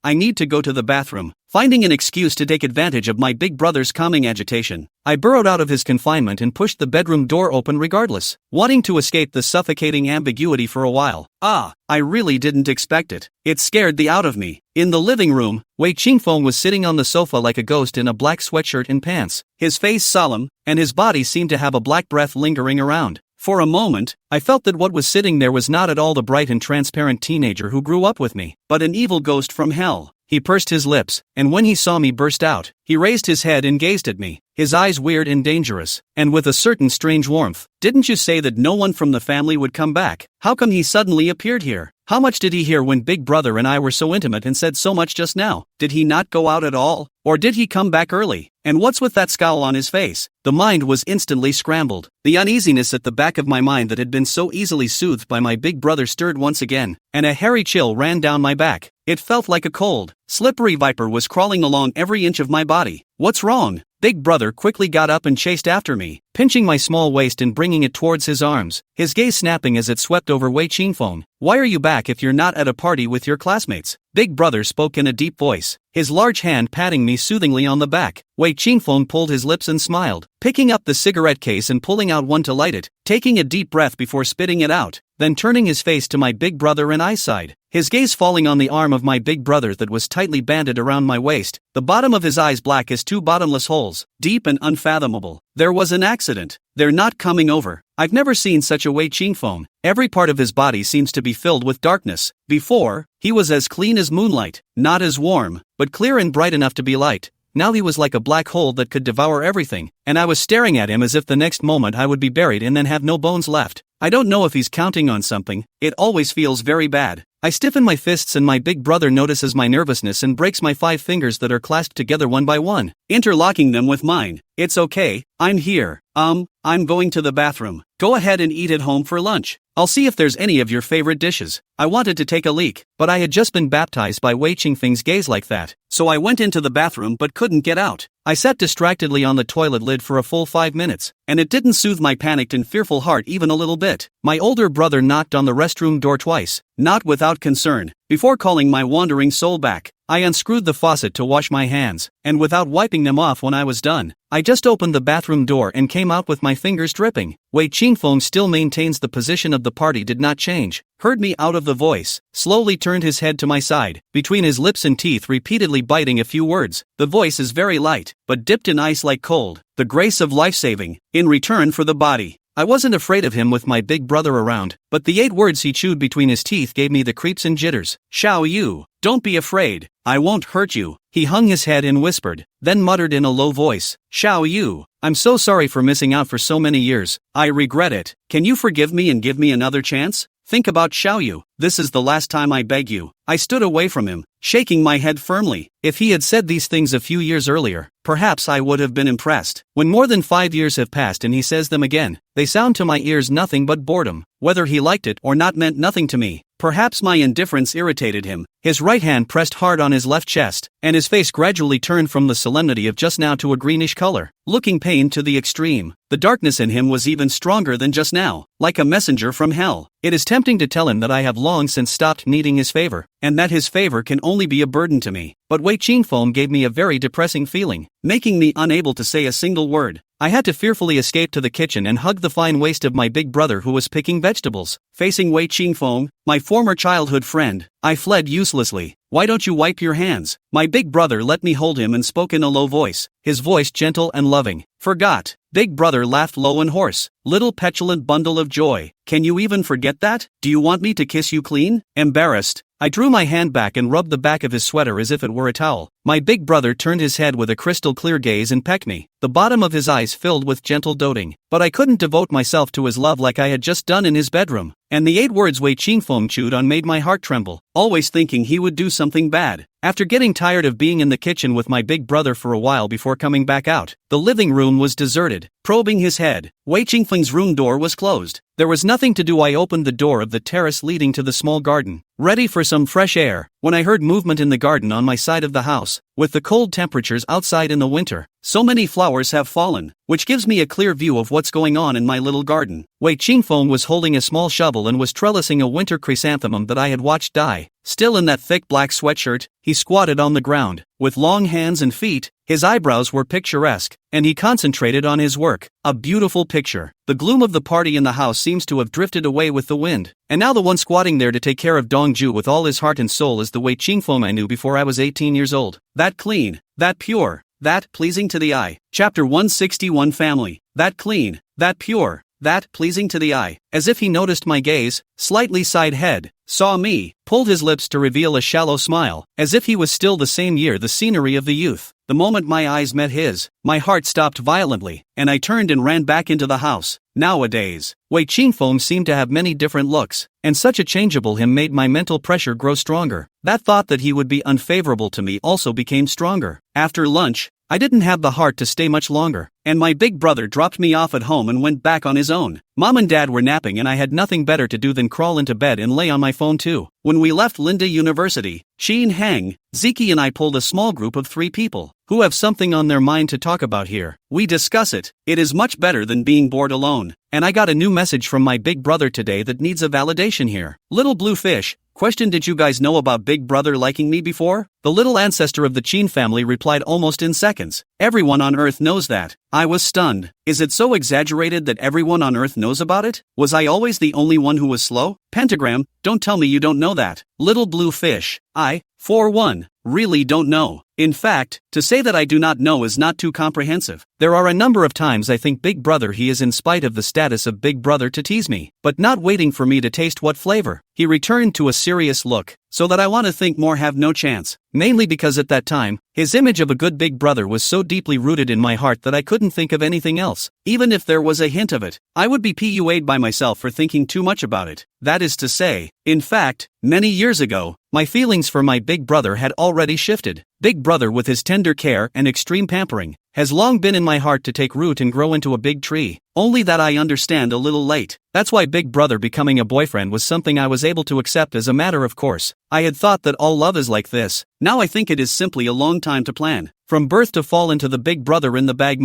I need to go to the bathroom. Finding an excuse to take advantage of my big brother's calming agitation, I burrowed out of his confinement and pushed the bedroom door open regardless, wanting to escape the suffocating ambiguity for a while. I really didn't expect it. It scared the out of me. In the living room, Wei Qingfeng was sitting on the sofa like a ghost in a black sweatshirt and pants, his face solemn, and his body seemed to have a black breath lingering around. For a moment, I felt that what was sitting there was not at all the bright and transparent teenager who grew up with me, but an evil ghost from hell. He pursed his lips, and when he saw me burst out, he raised his head and gazed at me, his eyes weird and dangerous, and with a certain strange warmth. Didn't you say that no one from the family would come back? How come he suddenly appeared here? How much did he hear when Big Brother and I were so intimate and said so much just now? Did he not go out at all? Or did he come back early? And what's with that scowl on his face? The mind was instantly scrambled. The uneasiness at the back of my mind that had been so easily soothed by my big brother stirred once again, and a hairy chill ran down my back. It felt like a cold, slippery viper was crawling along every inch of my body. What's wrong? Big Brother quickly got up and chased after me, pinching my small waist and bringing it towards his arms, his gaze snapping as it swept over Wei Qingfeng. Why are you back if you're not at a party with your classmates? Big Brother spoke in a deep voice, his large hand patting me soothingly on the back. Wei Qingfeng pulled his lips and smiled, picking up the cigarette case and pulling out one to light it, taking a deep breath before spitting it out. then turning his face to my big brother and I sighed. His gaze falling on the arm of my big brother that was tightly banded around my waist, the bottom of his eyes black as two bottomless holes, deep and unfathomable. There was an accident. They're not coming over. I've never seen such a Wei Qingfeng. Every part of his body seems to be filled with darkness. Before, he was as clean as moonlight, not as warm, but clear and bright enough to be light. Now he was like a black hole that could devour everything, and I was staring at him as if the next moment I would be buried and then have no bones left. I don't know if he's counting on something. It always feels very bad. I stiffen my fists and my big brother notices my nervousness and breaks my 5 fingers that are clasped together one by one, interlocking them with mine. It's okay, I'm here. I'm going to the bathroom. Go ahead and eat at home for lunch. I'll see if there's any of your favorite dishes. I wanted to take a leak, but I had just been baptized by Wei Qingfeng's gaze like that, so I went into the bathroom but couldn't get out. I sat distractedly on the toilet lid for a full 5 minutes, and it didn't soothe my panicked and fearful heart even a little bit. My older brother knocked on the restroom door twice, not without concern. Before calling my wandering soul back, I unscrewed the faucet to wash my hands, and without wiping them off when I was done, I just opened the bathroom door and came out with my fingers dripping. Wei Qingfeng still maintains the position of the party did not change, heard me out of the voice, slowly turned his head to my side, between his lips and teeth repeatedly biting a few words. The voice is very light, but dipped in ice like cold, the grace of life-saving, in return for the body. I wasn't afraid of him with my big brother around, but the 8 words he chewed between his teeth gave me the creeps and jitters. Xiao Yu, don't be afraid, I won't hurt you. He hung his head and whispered, then muttered in a low voice, Xiao Yu, I'm so sorry for missing out for so many years. I regret it. Can you forgive me and give me another chance? Think about Xiao Yu. This is the last time I beg you. I stood away from him, shaking my head firmly. If he had said these things a few years earlier, perhaps I would have been impressed. When more than 5 years have passed and he says them again, they sound to my ears nothing but boredom. Whether he liked it or not meant nothing to me. Perhaps my indifference irritated him. His right hand pressed hard on his left chest, and his face gradually turned from the solemnity of just now to a greenish color, looking pained to the extreme. The darkness in him was even stronger than just now, like a messenger from hell. It is tempting to tell him that I have long since stopped needing his favor, and that his favor can only be a burden to me. But Wei Qingfeng gave me a very depressing feeling, making me unable to say a single word. I had to fearfully escape to the kitchen and hug the fine waist of my big brother who was picking vegetables. Facing Wei Qingfeng, my former childhood friend, I fled uselessly. Why don't you wipe your hands? My big brother let me hold him and spoke in a low voice, his voice gentle and loving. Forgot. Big brother laughed low and hoarse. Little petulant bundle of joy. Can you even forget that? Do you want me to kiss you clean? Embarrassed, I drew my hand back and rubbed the back of his sweater as if it were a towel. My big brother turned his head with a crystal clear gaze and pecked me, the bottom of his eyes filled with gentle doting. But I couldn't devote myself to his love like I had just done in his bedroom. And the 8 words Wei Qingfeng chewed on made my heart tremble, always thinking he would do something bad. After getting tired of being in the kitchen with my big brother for a while before coming back out, the living room was deserted. Probing his head, Wei Qingfeng's room door was closed. There was nothing to do. I opened the door of the terrace leading to the small garden, ready for some fresh air, when I heard movement in the garden on my side of the house. With the cold temperatures outside in the winter, so many flowers have fallen, which gives me a clear view of what's going on in my little garden. Wei Qingfeng was holding a small shovel and was trellising a winter chrysanthemum that I had watched die. Still in that thick black sweatshirt, he squatted on the ground, with long hands and feet. His eyebrows were picturesque, and he concentrated on his work. A beautiful picture. The gloom of the party in the house seems to have drifted away with the wind, and now the one squatting there to take care of Dongju with all his heart and soul is the Wei Qingfeng I knew before I was 18 years old. That clean, that pure, that pleasing to the eye. Chapter 161 Family. That clean, that pure, that pleasing to the eye. As if he noticed my gaze, slightly side head, saw me, pulled his lips to reveal a shallow smile, as if he was still the same year, the scenery of the youth. The moment my eyes met his, my heart stopped violently, and I turned and ran back into the house. Nowadays, Wei Qingfeng seemed to have many different looks, and such a changeable him made my mental pressure grow stronger. That thought that he would be unfavorable to me also became stronger. After lunch, I didn't have the heart to stay much longer, and my big brother dropped me off at home and went back on his own. Mom and Dad were napping and I had nothing better to do than crawl into bed and lay on my phone too. When we left Linda University, Xin Hang, Ziki and I pulled a small group of 3 people, who have something on their mind to talk about here. We discuss it. It is much better than being bored alone. And I got a new message from my big brother today that needs a validation here. Little blue fish, Question: did you guys know about Big Brother liking me before? The little ancestor of the Chin family replied almost in seconds. Everyone on Earth knows that. I was stunned. Is it so exaggerated that everyone on Earth knows about it? Was I always the only one who was slow? Pentagram, don't tell me you don't know that. Little blue fish, I, for one, really don't know. In fact, to say that I do not know is not too comprehensive. There are a number of times I think Big Brother he is in spite of the status of Big Brother to tease me, but not waiting for me to taste what flavor. He returned to a serious look, so that I want to think more have no chance. Mainly because at that time, his image of a good Big Brother was so deeply rooted in my heart that I couldn't think of anything else. Even if there was a hint of it, I would be PUA'd by myself for thinking too much about it. That is to say, in fact, many years ago, my feelings for my Big Brother had already shifted. Big Brother, with his tender care and extreme pampering, has long been in my heart to take root and grow into a big tree. Only that I understand a little late. That's why Big Brother becoming a boyfriend was something I was able to accept as a matter of course. I had thought that all love is like this. Now I think it is simply a long time to plan. From birth to fall into the Big Brother in the bag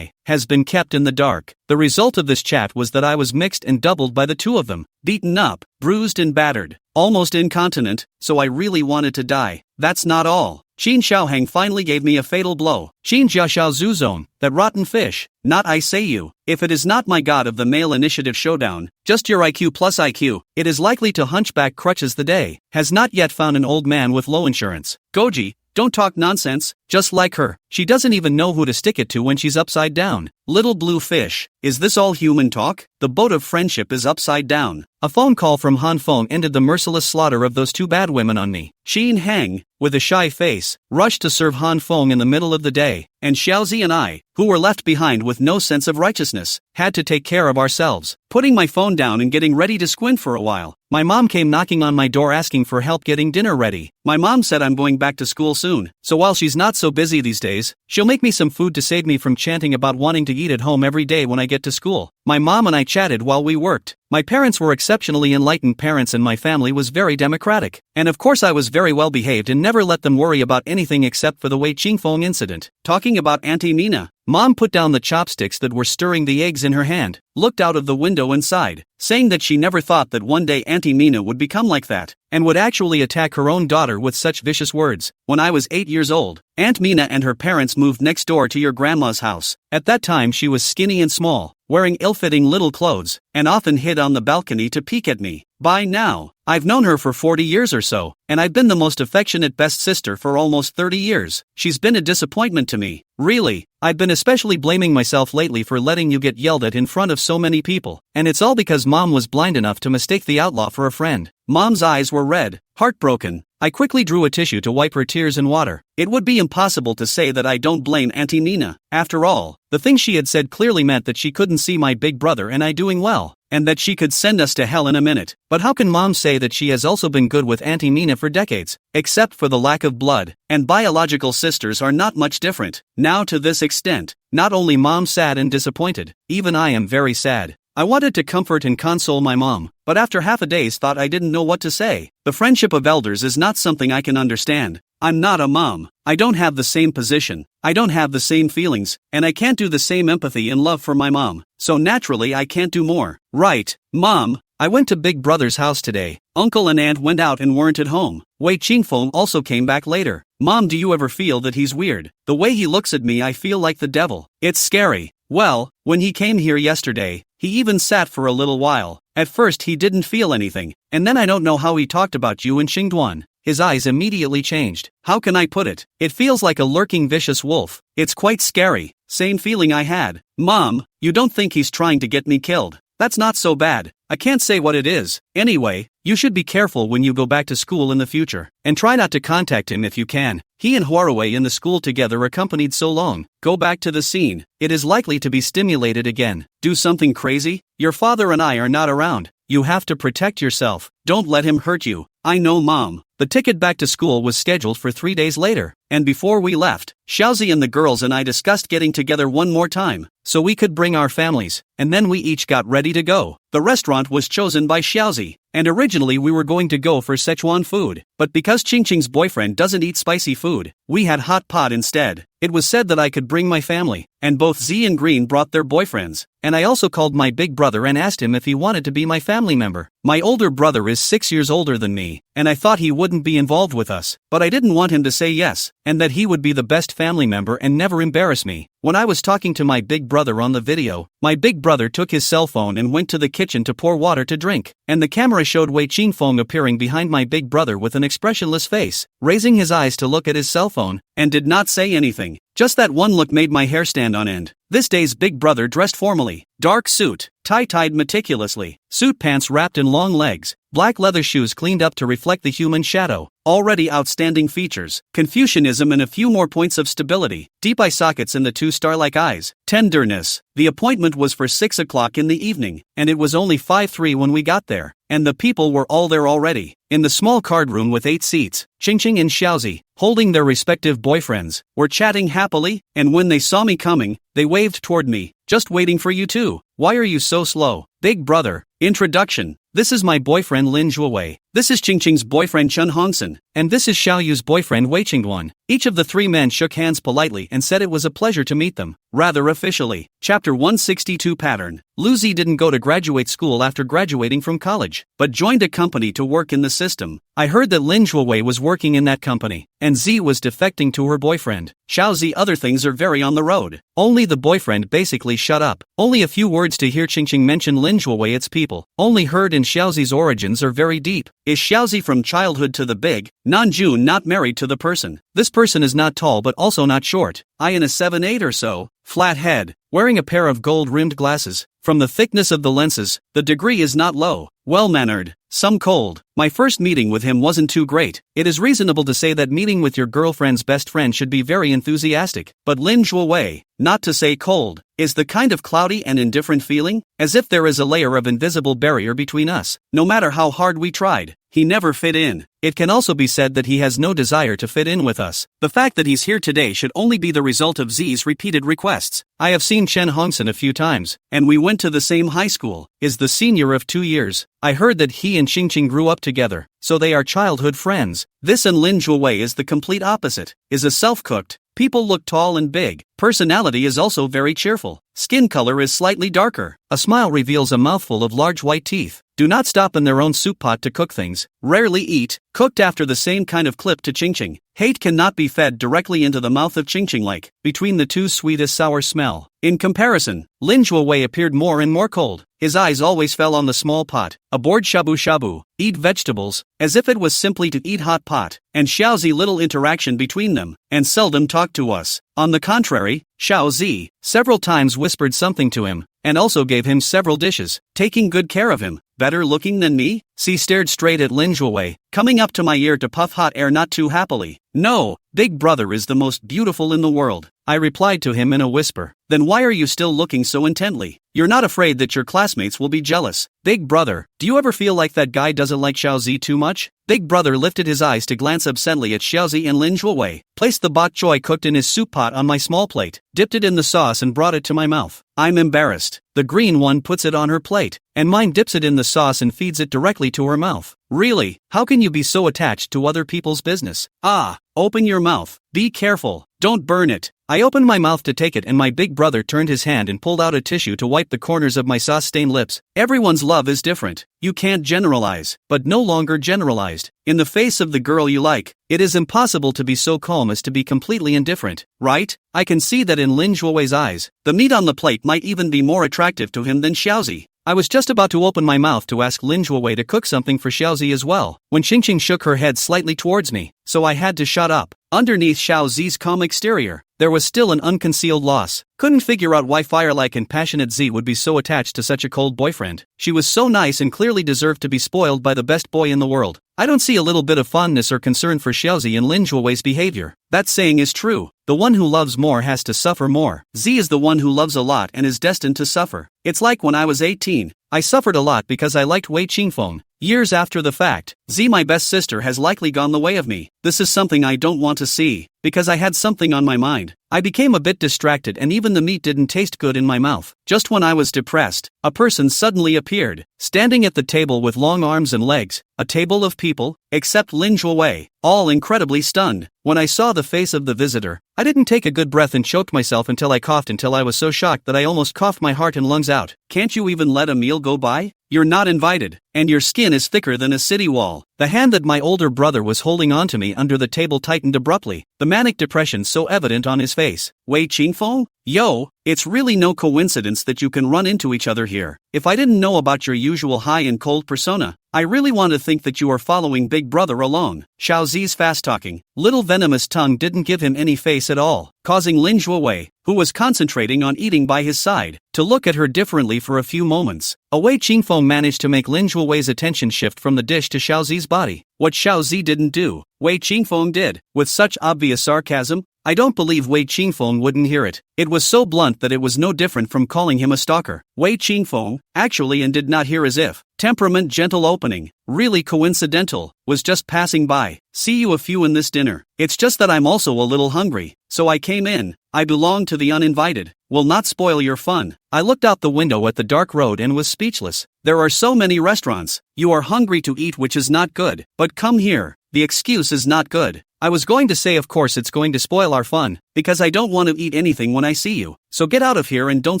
has been kept in the dark. The result of this chat was that I was mixed and doubled by the two of them. Beaten up, bruised and battered. Almost incontinent, so I really wanted to die. That's not all. Qin Xiaohang finally gave me a fatal blow. Qin Jia Xiao Zuzong, that rotten fish. Not I say you. If it is not my god of the male initiative showdown, just your IQ plus IQ, it is likely to hunchback crutches the day. Has not yet found an old man with low insurance. Goji, don't talk nonsense, just like her. She doesn't even know who to stick it to when she's upside down. Little blue fish, is this all human talk? The boat of friendship is upside down. A phone call from Han Feng ended the merciless slaughter of those two bad women on me. Xin Hang, with a shy face, rushed to serve Han Feng in the middle of the day, and Xiaozi and I, who were left behind with no sense of righteousness, had to take care of ourselves. Putting my phone down and getting ready to squint for a while, my mom came knocking on my door asking for help getting dinner ready. My mom said I'm going back to school soon, so while she's not so busy these days, she'll make me some food to save me from chanting about wanting to eat at home every day when I get to school. My mom and I chatted while we worked. My parents were exceptionally enlightened parents and my family was very democratic. And of course I was very well behaved and never let them worry about anything except for the Wei Qingfeng incident. Talking about Auntie Mina, Mom put down the chopsticks that were stirring the eggs in her hand, looked out of the window and sighed, saying that she never thought that one day Auntie Mina would become like that, and would actually attack her own daughter with such vicious words. When I was 8 years old, Aunt Mina and her parents moved next door to your grandma's house. At that time she was skinny and small, wearing ill-fitting little clothes, and often hid on the balcony to peek at me. By now, I've known her for 40 years or so, and I've been the most affectionate best sister for almost 30 years. She's been a disappointment to me. Really, I've been especially blaming myself lately for letting you get yelled at in front of so many people, and it's all because Mom was blind enough to mistake the outlaw for a friend. Mom's eyes were red, heartbroken. I quickly drew a tissue to wipe her tears and water. It would be impossible to say that I don't blame Auntie Mina. After all, the things she had said clearly meant that she couldn't see my big brother and I doing well, and that she could send us to hell in a minute. But how can Mom say that she has also been good with Auntie Mina for decades, except for the lack of blood, and biological sisters are not much different. Now to this extent, not only Mom sad and disappointed, even I am very sad. I wanted to comfort and console my mom, but after half a day's thought I didn't know what to say. The friendship of elders is not something I can understand. I'm not a mom. I don't have the same position. I don't have the same feelings, and I can't do the same empathy and love for my mom. So naturally I can't do more. Right, Mom, I went to Big Brother's house today. Uncle and Aunt went out and weren't at home. Wei Qingfeng also came back later. Mom, do you ever feel that he's weird? The way he looks at me I feel like the devil. It's scary. Well, when he came here yesterday, he even sat for a little while. At first he didn't feel anything, and then I don't know how he talked about you and Xingduan. His eyes immediately changed. How can I put it? It feels like a lurking vicious wolf. It's quite scary. Same feeling I had. Mom, you don't think he's trying to get me killed? That's not so bad. I can't say what it is. Anyway, you should be careful when you go back to school in the future, and try not to contact him if you can. He and Huawei in the school together accompanied so long. Go back to the scene. It is likely to be stimulated again. Do something crazy? Your father and I are not around. You have to protect yourself. Don't let him hurt you. I know, Mom. The ticket back to school was scheduled for 3 days later, and before we left, Xiaozi and the girls and I discussed getting together one more time, so we could bring our families, and then we each got ready to go. The restaurant was chosen by Xiaozi, and originally we were going to go for Sichuan food, but because Qingqing's boyfriend doesn't eat spicy food, we had hot pot instead. It was said that I could bring my family, and both Z and Green brought their boyfriends, and I also called my big brother and asked him if he wanted to be my family member. My older brother is 6 years older than me, and I thought he wouldn't be involved with us, but I didn't want him to say yes, and that he would be the best family member and never embarrass me. When I was talking to my big brother on the video, my big brother took his cell phone and went to the kitchen to pour water to drink, and the camera showed Wei Qingfeng appearing behind my big brother with an expressionless face, raising his eyes to look at his cell phone, and did not say anything. Just that one look made my hair stand on end. This day's big brother dressed formally, dark suit, tie-tied meticulously, suit pants wrapped in long legs, black leather shoes cleaned up to reflect the human shadow, already outstanding features, Confucianism and a few more points of stability, deep eye sockets in the two star-like eyes, tenderness. The appointment was for 6 o'clock in the evening, and it was only 5:03 when we got there, and the people were all there already. In the small card room with 8 seats, Qingqing and Xiaozi, holding their respective boyfriends, were chatting happily, and when they saw me coming, they waved toward me. Just waiting for you too. Why are you so slow? Big brother. Introduction. This is my boyfriend Lin Zhuowei. This is Qingqing's boyfriend Chen Hongsen. And this is Xiaoyu's boyfriend Wei Qingduan. Each of the three men shook hands politely and said it was a pleasure to meet them, rather officially. Chapter 162 Pattern. Lu Zi didn't go to graduate school after graduating from college, but joined a company to work in the system. I heard that Lin Zhuowei was working in that company, and Zi was defecting to her boyfriend. Xiaozi other things are very on the road. Only the boyfriend basically shut up. Only a few words to hear Qingqing mention Lin Zhuowei its people. Only heard in Xiaozi's origins are very deep. Is Xiaozi from childhood to the big, non-June not married to the person? This person is not tall but also not short. I in a 7'8" or so, flat head, wearing a pair of gold-rimmed glasses. From the thickness of the lenses, the degree is not low, well-mannered, some cold. My first meeting with him wasn't too great. It is reasonable to say that meeting with your girlfriend's best friend should be very enthusiastic, but Lin Zhuowei, not to say cold, is the kind of cloudy and indifferent feeling, as if there is a layer of invisible barrier between us. No matter how hard we tried, he never fit in. It can also be said that he has no desire to fit in with us. The fact that he's here today should only be the result of Zi's repeated requests. I have seen Chen Hongsen a few times, and we went to the same high school, is the senior of 2 years. I heard that he and Qingqing grew up together, so they are childhood friends. This and Lin Zhuowei is the complete opposite, is a self-cooked. People look tall and big. Personality is also very cheerful. Skin color is slightly darker. A smile reveals a mouthful of large white teeth. Do not stop in their own soup pot to cook things. Rarely eat, cooked after the same kind of clip to Qingqing. Hate cannot be fed directly into the mouth of Qingqing like, between the two sweet as sour smell. In comparison, Lin Zhuowei appeared more and more cold. His eyes always fell on the small pot. Aboard shabu-shabu, eat vegetables, as if it was simply to eat hot pot, and Xiaozi little interaction between them, and seldom talked to us. On the contrary, Xiaozi several times whispered something to him, and also gave him several dishes, taking good care of him. Better looking than me? She stared straight at Lin Zhuowei, coming up to my ear to puff hot air not too happily. No, big brother is the most beautiful in the world. I replied to him in a whisper. Then why are you still looking so intently? You're not afraid that your classmates will be jealous? Big brother, do you ever feel like that guy doesn't like Xiaozi too much? Big brother lifted his eyes to glance absently at Xiaozi and Lin Zhuowei, placed the bok choy cooked in his soup pot on my small plate, dipped it in the sauce and brought it to my mouth. I'm embarrassed. The green one puts it on her plate, and mine dips it in the sauce and feeds it directly to her mouth. Really, how can you be so attached to other people's business? Ah, open your mouth. Be careful, don't burn it. I opened my mouth to take it and my big brother turned his hand and pulled out a tissue to wipe the corners of my sauce-stained lips. Everyone's love is different. You can't generalize, but no longer generalized. In the face of the girl you like, it is impossible to be so calm as to be completely indifferent, right? I can see that in Lin Zhuowei's eyes. The meat on the plate might even be more attractive to him than Xiaozi. I was just about to open my mouth to ask Lin Zhuowei to cook something for Xiaozi as well, when Qingqing shook her head slightly towards me, so I had to shut up. Underneath Xiaozi's calm exterior, there was still an unconcealed loss. Couldn't figure out why fire-like and passionate Z would be so attached to such a cold boyfriend. She was so nice and clearly deserved to be spoiled by the best boy in the world. I don't see a little bit of fondness or concern for Xiaozi in Lin Zhuowei's behavior. That saying is true. The one who loves more has to suffer more. Z is the one who loves a lot and is destined to suffer. It's like when I was 18. I suffered a lot because I liked Wei Qingfeng. Years after the fact, Z, my best sister, has likely gone the way of me. This is something I don't want to see, because I had something on my mind. I became a bit distracted and even the meat didn't taste good in my mouth. Just when I was depressed, a person suddenly appeared, standing at the table with long arms and legs, a table of people, except Lin Zhuowei, all incredibly stunned. When I saw the face of the visitor, I didn't take a good breath and choked myself until I coughed until I was so shocked that I almost coughed my heart and lungs out. Can't you even let a meal go by? You're not invited, and your skin is thicker than a city wall. The hand that my older brother was holding onto me under the table tightened abruptly, the manic depression so evident on his face. Wei Qingfeng? Yo, it's really no coincidence that you can run into each other here. If I didn't know about your usual high and cold persona, I really want to think that you are following Big Brother alone. Xiao Zi's fast-talking, little venomous tongue didn't give him any face at all, causing Lin Zhuowei, who was concentrating on eating by his side, to look at her differently for a few moments. Wei Qingfeng managed to make Lin Zhuowei's attention shift from the dish to Xiao Zi's body. What Xiao Zi didn't do, Wei Qingfeng did, with such obvious sarcasm. I don't believe Wei Qingfeng wouldn't hear it. It was so blunt that it was no different from calling him a stalker. Wei Qingfeng, actually, and did not hear as if. Temperament gentle opening, really coincidental, was just passing by. See you a few in this dinner. It's just that I'm also a little hungry, so I came in. I belong to the uninvited. Will not spoil your fun. I looked out the window at the dark road and was speechless. There are so many restaurants. You are hungry to eat, which is not good. But come here. The excuse is not good. I was going to say, of course it's going to spoil our fun, because I don't want to eat anything when I see you. So get out of here and don't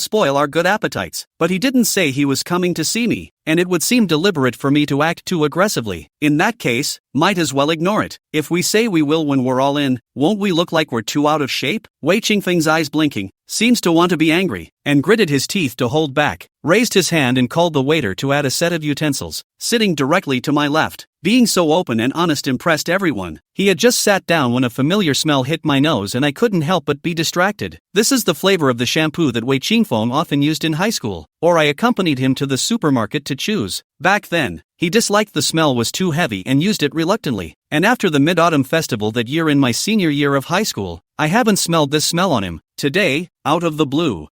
spoil our good appetites. But he didn't say he was coming to see me, and it would seem deliberate for me to act too aggressively. In that case, might as well ignore it. If we say we will when we're all in, won't we look like we're too out of shape? Wei Qingfeng's eyes blinking, seems to want to be angry, and gritted his teeth to hold back, raised his hand and called the waiter to add a set of utensils, sitting directly to my left. Being so open and honest impressed everyone. He had just sat down when a familiar smell hit my nose and I couldn't help but be distracted. This is the flavor of the shampoo that Wei Qingfeng often used in high school, or I accompanied him to the supermarket to choose. Back then, he disliked the smell was too heavy and used it reluctantly. And after the Mid-Autumn Festival that year in my senior year of high school, I haven't smelled this smell on him. Today, out of the blue,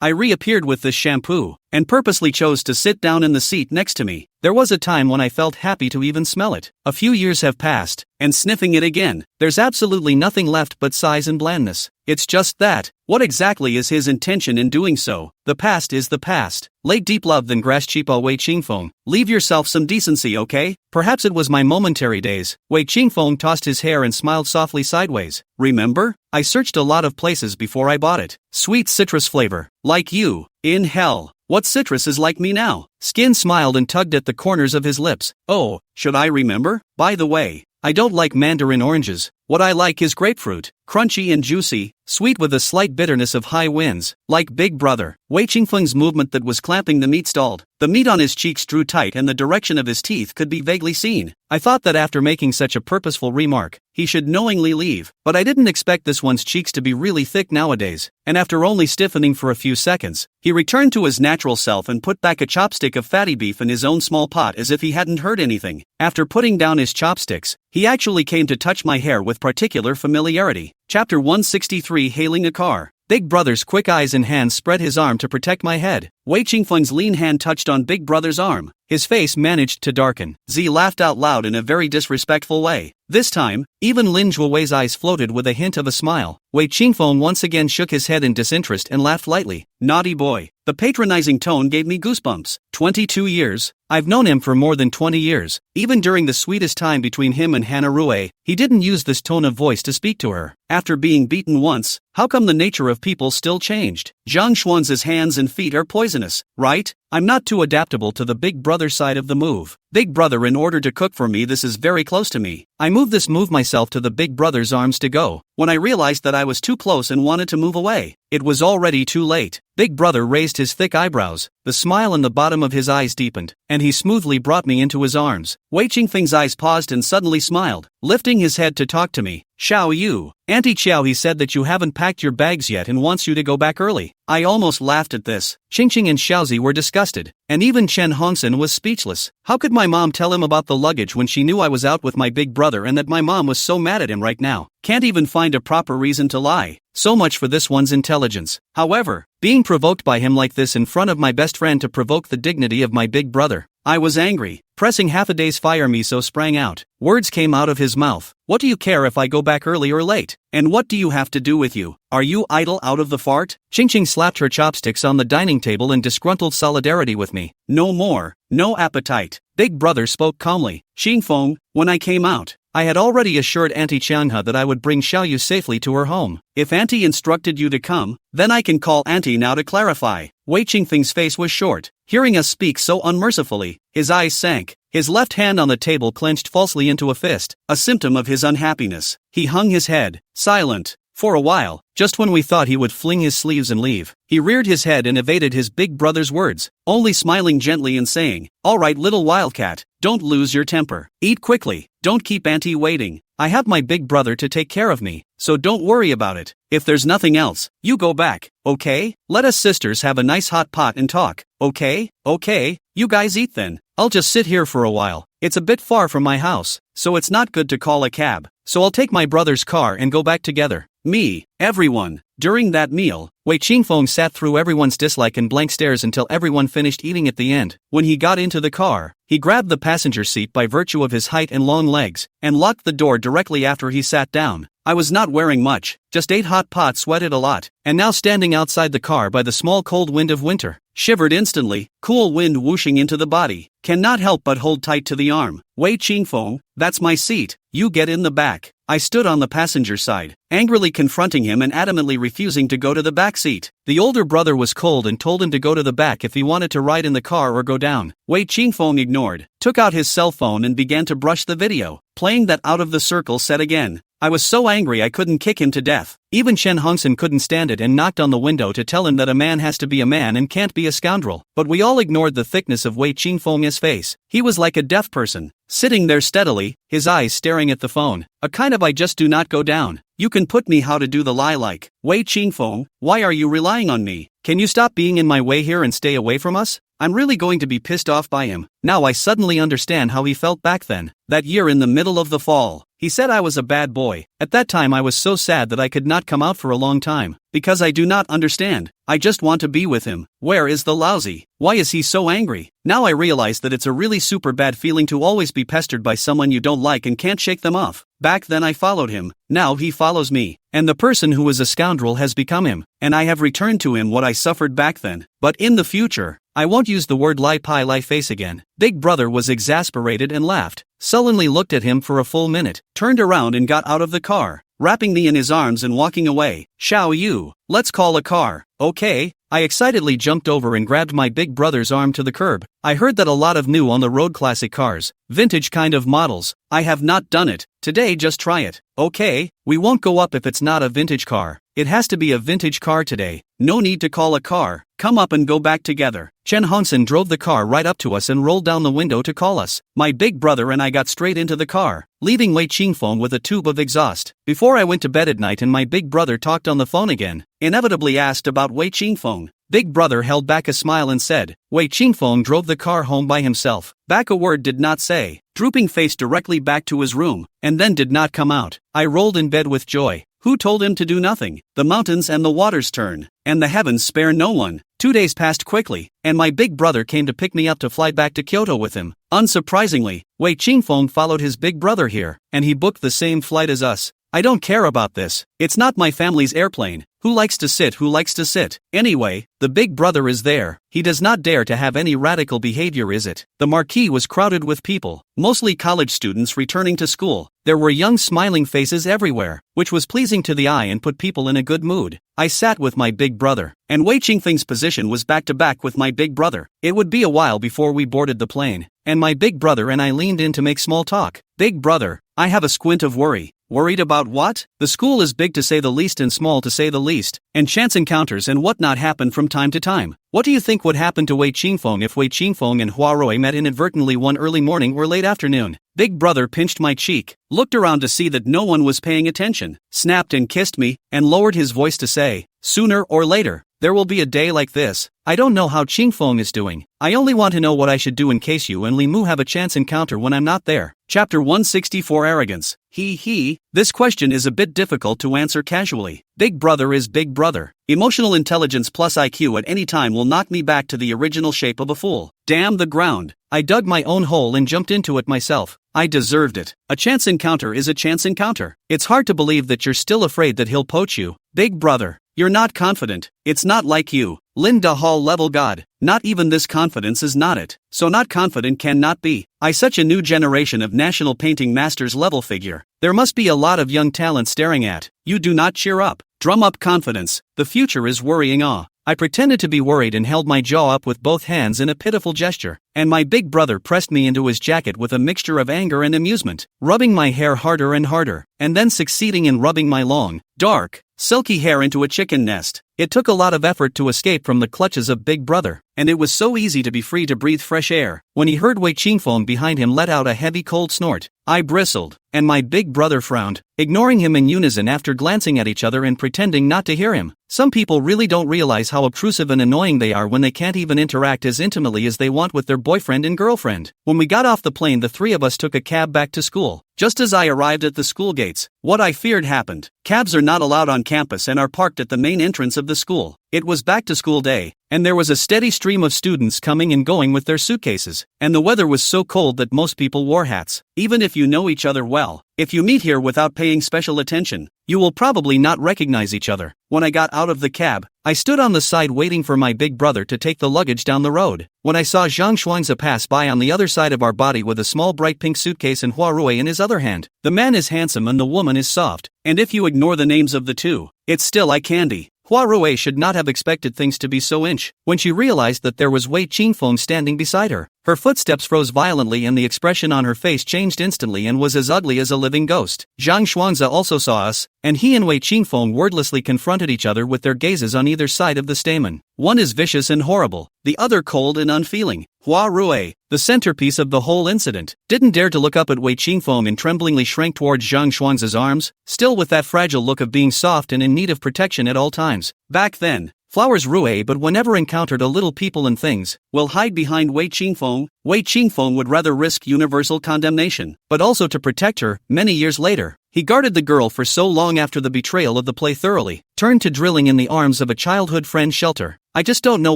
I reappeared with this shampoo, and purposely chose to sit down in the seat next to me. There was a time when I felt happy to even smell it. A few years have passed, and sniffing it again, there's absolutely nothing left but size and blandness. It's just that. What exactly is his intention in doing so? The past is the past. Late deep love than grass cheapo Wei Qingfeng. Leave yourself some decency, okay? Perhaps it was my momentary days. Wei Qingfeng tossed his hair and smiled softly sideways. Remember? I searched a lot of places before I bought it. Sweet citrus flavor. Like you. In hell. What citrus is like me now? Skin smiled and tugged at the corners of his lips. Oh, should I remember? By the way, I don't like mandarin oranges. What I like is grapefruit. Crunchy and juicy, sweet with a slight bitterness of high winds. Like Big Brother. Wei Qingfeng's movement that was clamping the meat stalled. The meat on his cheeks drew tight and the direction of his teeth could be vaguely seen. I thought that after making such a purposeful remark, he should knowingly leave, but I didn't expect this one's cheeks to be really thick nowadays. And after only stiffening for a few seconds, he returned to his natural self and put back a chopstick of fatty beef in his own small pot as if he hadn't heard anything. After putting down his chopsticks, he actually came to touch my hair with particular familiarity. Chapter 163 Hailing a Car. Big Brother's quick eyes and hands spread his arm to protect my head. Wei Qingfeng's lean hand touched on Big Brother's arm. His face managed to darken. Z laughed out loud in a very disrespectful way. This time, even Lin Zhuowei's eyes floated with a hint of a smile. Wei Qingfeng once again shook his head in disinterest and laughed lightly. Naughty boy. The patronizing tone gave me goosebumps. 22 years? I've known him for more than 20 years. Even during the sweetest time between him and Hannah Rue, he didn't use this tone of voice to speak to her. After being beaten once, how come the nature of people still changed? Zhang Xuan's hands and feet are poisonous, right? I'm not too adaptable to the Big Brother side of the move. Big Brother, in order to cook for me, this is very close to me. I moved this move myself to the Big Brother's arms to go. When I realized that I was too close and wanted to move away, it was already too late. Big Brother raised his thick eyebrows, the smile in the bottom of his eyes deepened, and he smoothly brought me into his arms. Wei Qingfeng's eyes paused and suddenly smiled, lifting his head to talk to me. Xiao Yu, Auntie Qiao, he said that you haven't packed your bags yet and wants you to go back early. I almost laughed at this. Qingqing and Xiaozi were disgusted, and even Chen Hongsen was speechless. How could my mom tell him about the luggage when she knew I was out with my big brother and that my mom was so mad at him right now? Can't even find a proper reason to lie. So much for this one's intelligence. However, being provoked by him like this in front of my best friend to provoke the dignity of my big brother, I was angry. Pressing half a day's fire miso sprang out. Words came out of his mouth. What do you care if I go back early or late? And what do you have to do with you? Are you idle out of the fart? Qingqing slapped her chopsticks on the dining table in disgruntled solidarity with me. No more. No appetite. Big Brother spoke calmly. Qingfeng, when I came out, I had already assured Auntie Qianhe that I would bring Xiaoyu safely to her home. If Auntie instructed you to come, Then I can call auntie now to clarify. Wei Qingfeng's face was short. Hearing us speak so unmercifully, his eyes sank. His left hand on the table clenched falsely into a fist, a symptom of his unhappiness. He hung his head, silent. For a while, just when we thought he would fling his sleeves and leave, he reared his head and evaded his big brother's words, only smiling gently and saying, "All right, little wildcat, don't lose your temper. Eat quickly, don't keep auntie waiting. I have my big brother to take care of me, so don't worry about it. If there's nothing else, you go back, okay? Let us sisters have a nice hot pot and talk, okay? Okay, you guys eat then. I'll just sit here for a while. It's a bit far from my house, so it's not good to call a cab. So I'll take my brother's car and go back together." Me, everyone. During that meal, Wei Qingfeng sat through everyone's dislike and blank stares until everyone finished eating at the end. When he got into the car, he grabbed the passenger seat by virtue of his height and long legs, and locked the door directly after he sat down. I was not wearing much, just ate hot pot, sweated a lot, and now standing outside the car by the small cold wind of winter. Shivered instantly, cool wind whooshing into the body. Cannot help but hold tight to the arm. Wei Qingfeng, that's my seat, you get in the back. I stood on the passenger side, angrily confronting him and adamantly refusing to go to the back seat. The older brother was cold and told him to go to the back if he wanted to ride in the car or go down. Wei Qingfeng ignored, took out his cell phone and began to brush the video, playing that Out of the Circle set again. I was so angry I couldn't kick him to death. Even Chen Hongsen couldn't stand it and knocked on the window to tell him that a man has to be a man and can't be a scoundrel. But we all ignored the thickness of Wei Qingfeng's face. He was like a deaf person, sitting there steadily, his eyes staring at the phone. A kind of I just do not go down. You can put me how to do the lie like. Wei Qingfeng, why are you relying on me? Can you stop being in my way here and stay away from us? I'm really going to be pissed off by him. Now I suddenly understand how he felt back then. That year in the middle of the fall. He said I was a bad boy. At that time I was so sad that I could not come out for a long time. Because I do not understand. I just want to be with him. Where is the lousy? Why is he so angry? Now I realize that it's a really super bad feeling to always be pestered by someone you don't like and can't shake them off. Back then I followed him. Now he follows me. And the person who is a scoundrel has become him. And I have returned to him what I suffered back then. But in the future, I won't use the word lie face again. Big brother was exasperated and laughed. Sullenly looked at him for a full minute, turned around and got out of the car, wrapping me in his arms and walking away. Xiao Yu, let's call a car. Okay. I excitedly jumped over and grabbed my big brother's arm to the curb. I heard that a lot of new on the road classic cars, vintage kind of models. I have not done it. Today just try it. Okay, we won't go up if it's not a vintage car. It has to be a vintage car today. No need to call a car. Come up and go back together. Chen Hongsen drove the car right up to us and rolled down the window to call us. My big brother and I got straight into the car, leaving Wei Qingfeng with a tube of exhaust. Before I went to bed at night and my big brother talked on the phone again, inevitably asked about Wei Qingfeng. Big brother held back a smile and said, Wei Qingfeng drove the car home by himself. Back a word did not say, drooping face directly back to his room, and then did not come out. I rolled in bed with joy. Who told him to do nothing? The mountains and the waters turn, and the heavens spare no one. 2 days passed quickly, and my big brother came to pick me up to fly back to Kyoto with him. Unsurprisingly, Wei Qingfeng followed his big brother here, and he booked the same flight as us. I don't care about this. It's not my family's airplane. Who likes to sit? Anyway, the big brother is there. He does not dare to have any radical behavior, is it? The marquee was crowded with people, mostly college students returning to school. There were young smiling faces everywhere, which was pleasing to the eye and put people in a good mood. I sat with my big brother, and Wei Qingfeng's position was back to back with my big brother. It would be a while before we boarded the plane, and my big brother and I leaned in to make small talk. Big brother, I have a squint of worry. Worried about what? The school is big to say the least and small to say the least, and chance encounters and whatnot happen from time to time. What do you think would happen to Wei Qingfeng if Wei Qingfeng and Huarui met inadvertently one early morning or late afternoon? Big brother pinched my cheek, looked around to see that no one was paying attention, snapped and kissed me, and lowered his voice to say, sooner or later, there will be a day like this. I don't know how Qingfeng is doing. I only want to know what I should do in case you and Li Mu have a chance encounter when I'm not there. Chapter 164 Arrogance. This question is a bit difficult to answer casually. Big brother is big brother. Emotional intelligence plus IQ at any time will knock me back to the original shape of a fool. Damn the ground. I dug my own hole and jumped into it myself. I deserved it. A chance encounter is a chance encounter. It's hard to believe that you're still afraid that he'll poach you. Big brother. You're not confident. It's not like you. Linda Hall level god. Not even this confidence is not it. So not confident cannot be. I such a new generation of national painting masters level figure. There must be a lot of young talent staring at. You do not cheer up. Drum up confidence, the future is worrying. I pretended to be worried and held my jaw up with both hands in a pitiful gesture, and my big brother pressed me into his jacket with a mixture of anger and amusement, rubbing my hair harder and harder, and then succeeding in rubbing my long, dark, silky hair into a chicken nest. It took a lot of effort to escape from the clutches of Big Brother, and it was so easy to be free to breathe fresh air. When he heard Wei Qingfeng behind him let out a heavy cold snort, I bristled, and my big brother frowned, ignoring him in unison after glancing at each other and pretending not to hear him. Some people really don't realize how obtrusive and annoying they are when they can't even interact as intimately as they want with their boyfriend and girlfriend. When we got off the plane, the three of us took a cab back to school. Just as I arrived at the school gates, what I feared happened. Cabs are not allowed on campus and are parked at the main entrance of the school. It was back to school day, and there was a steady stream of students coming and going with their suitcases, and the weather was so cold that most people wore hats. Even if you know each other well, if you meet here without paying special attention, you will probably not recognize each other. When I got out of the cab, I stood on the side waiting for my big brother to take the luggage down the road. When I saw Zhang Shuangzi pass by on the other side of our body with a small bright pink suitcase and Hua Rui in his other hand. The man is handsome and the woman is soft, and if you ignore the names of the two, it's still eye candy. Hua Rui should not have expected things to be so when she realized that there was Wei Qingfeng standing beside her. Her footsteps froze violently and the expression on her face changed instantly and was as ugly as a living ghost. Zhang Shuangzi also saw us, and he and Wei Qingfeng wordlessly confronted each other with their gazes on either side of the stamen. One is vicious and horrible, the other cold and unfeeling. Hua Rui, the centerpiece of the whole incident, didn't dare to look up at Wei Qingfeng and tremblingly shrank towards Zhang Shuangzi's arms, still with that fragile look of being soft and in need of protection at all times. Back then, flowers Rui but whenever encountered a little people and things, will hide behind Wei Qingfeng. Wei Qingfeng would rather risk universal condemnation, but also to protect her. Many years later, he guarded the girl for so long after the betrayal of the play thoroughly turned to drilling in the arms of a childhood friend shelter. I just don't know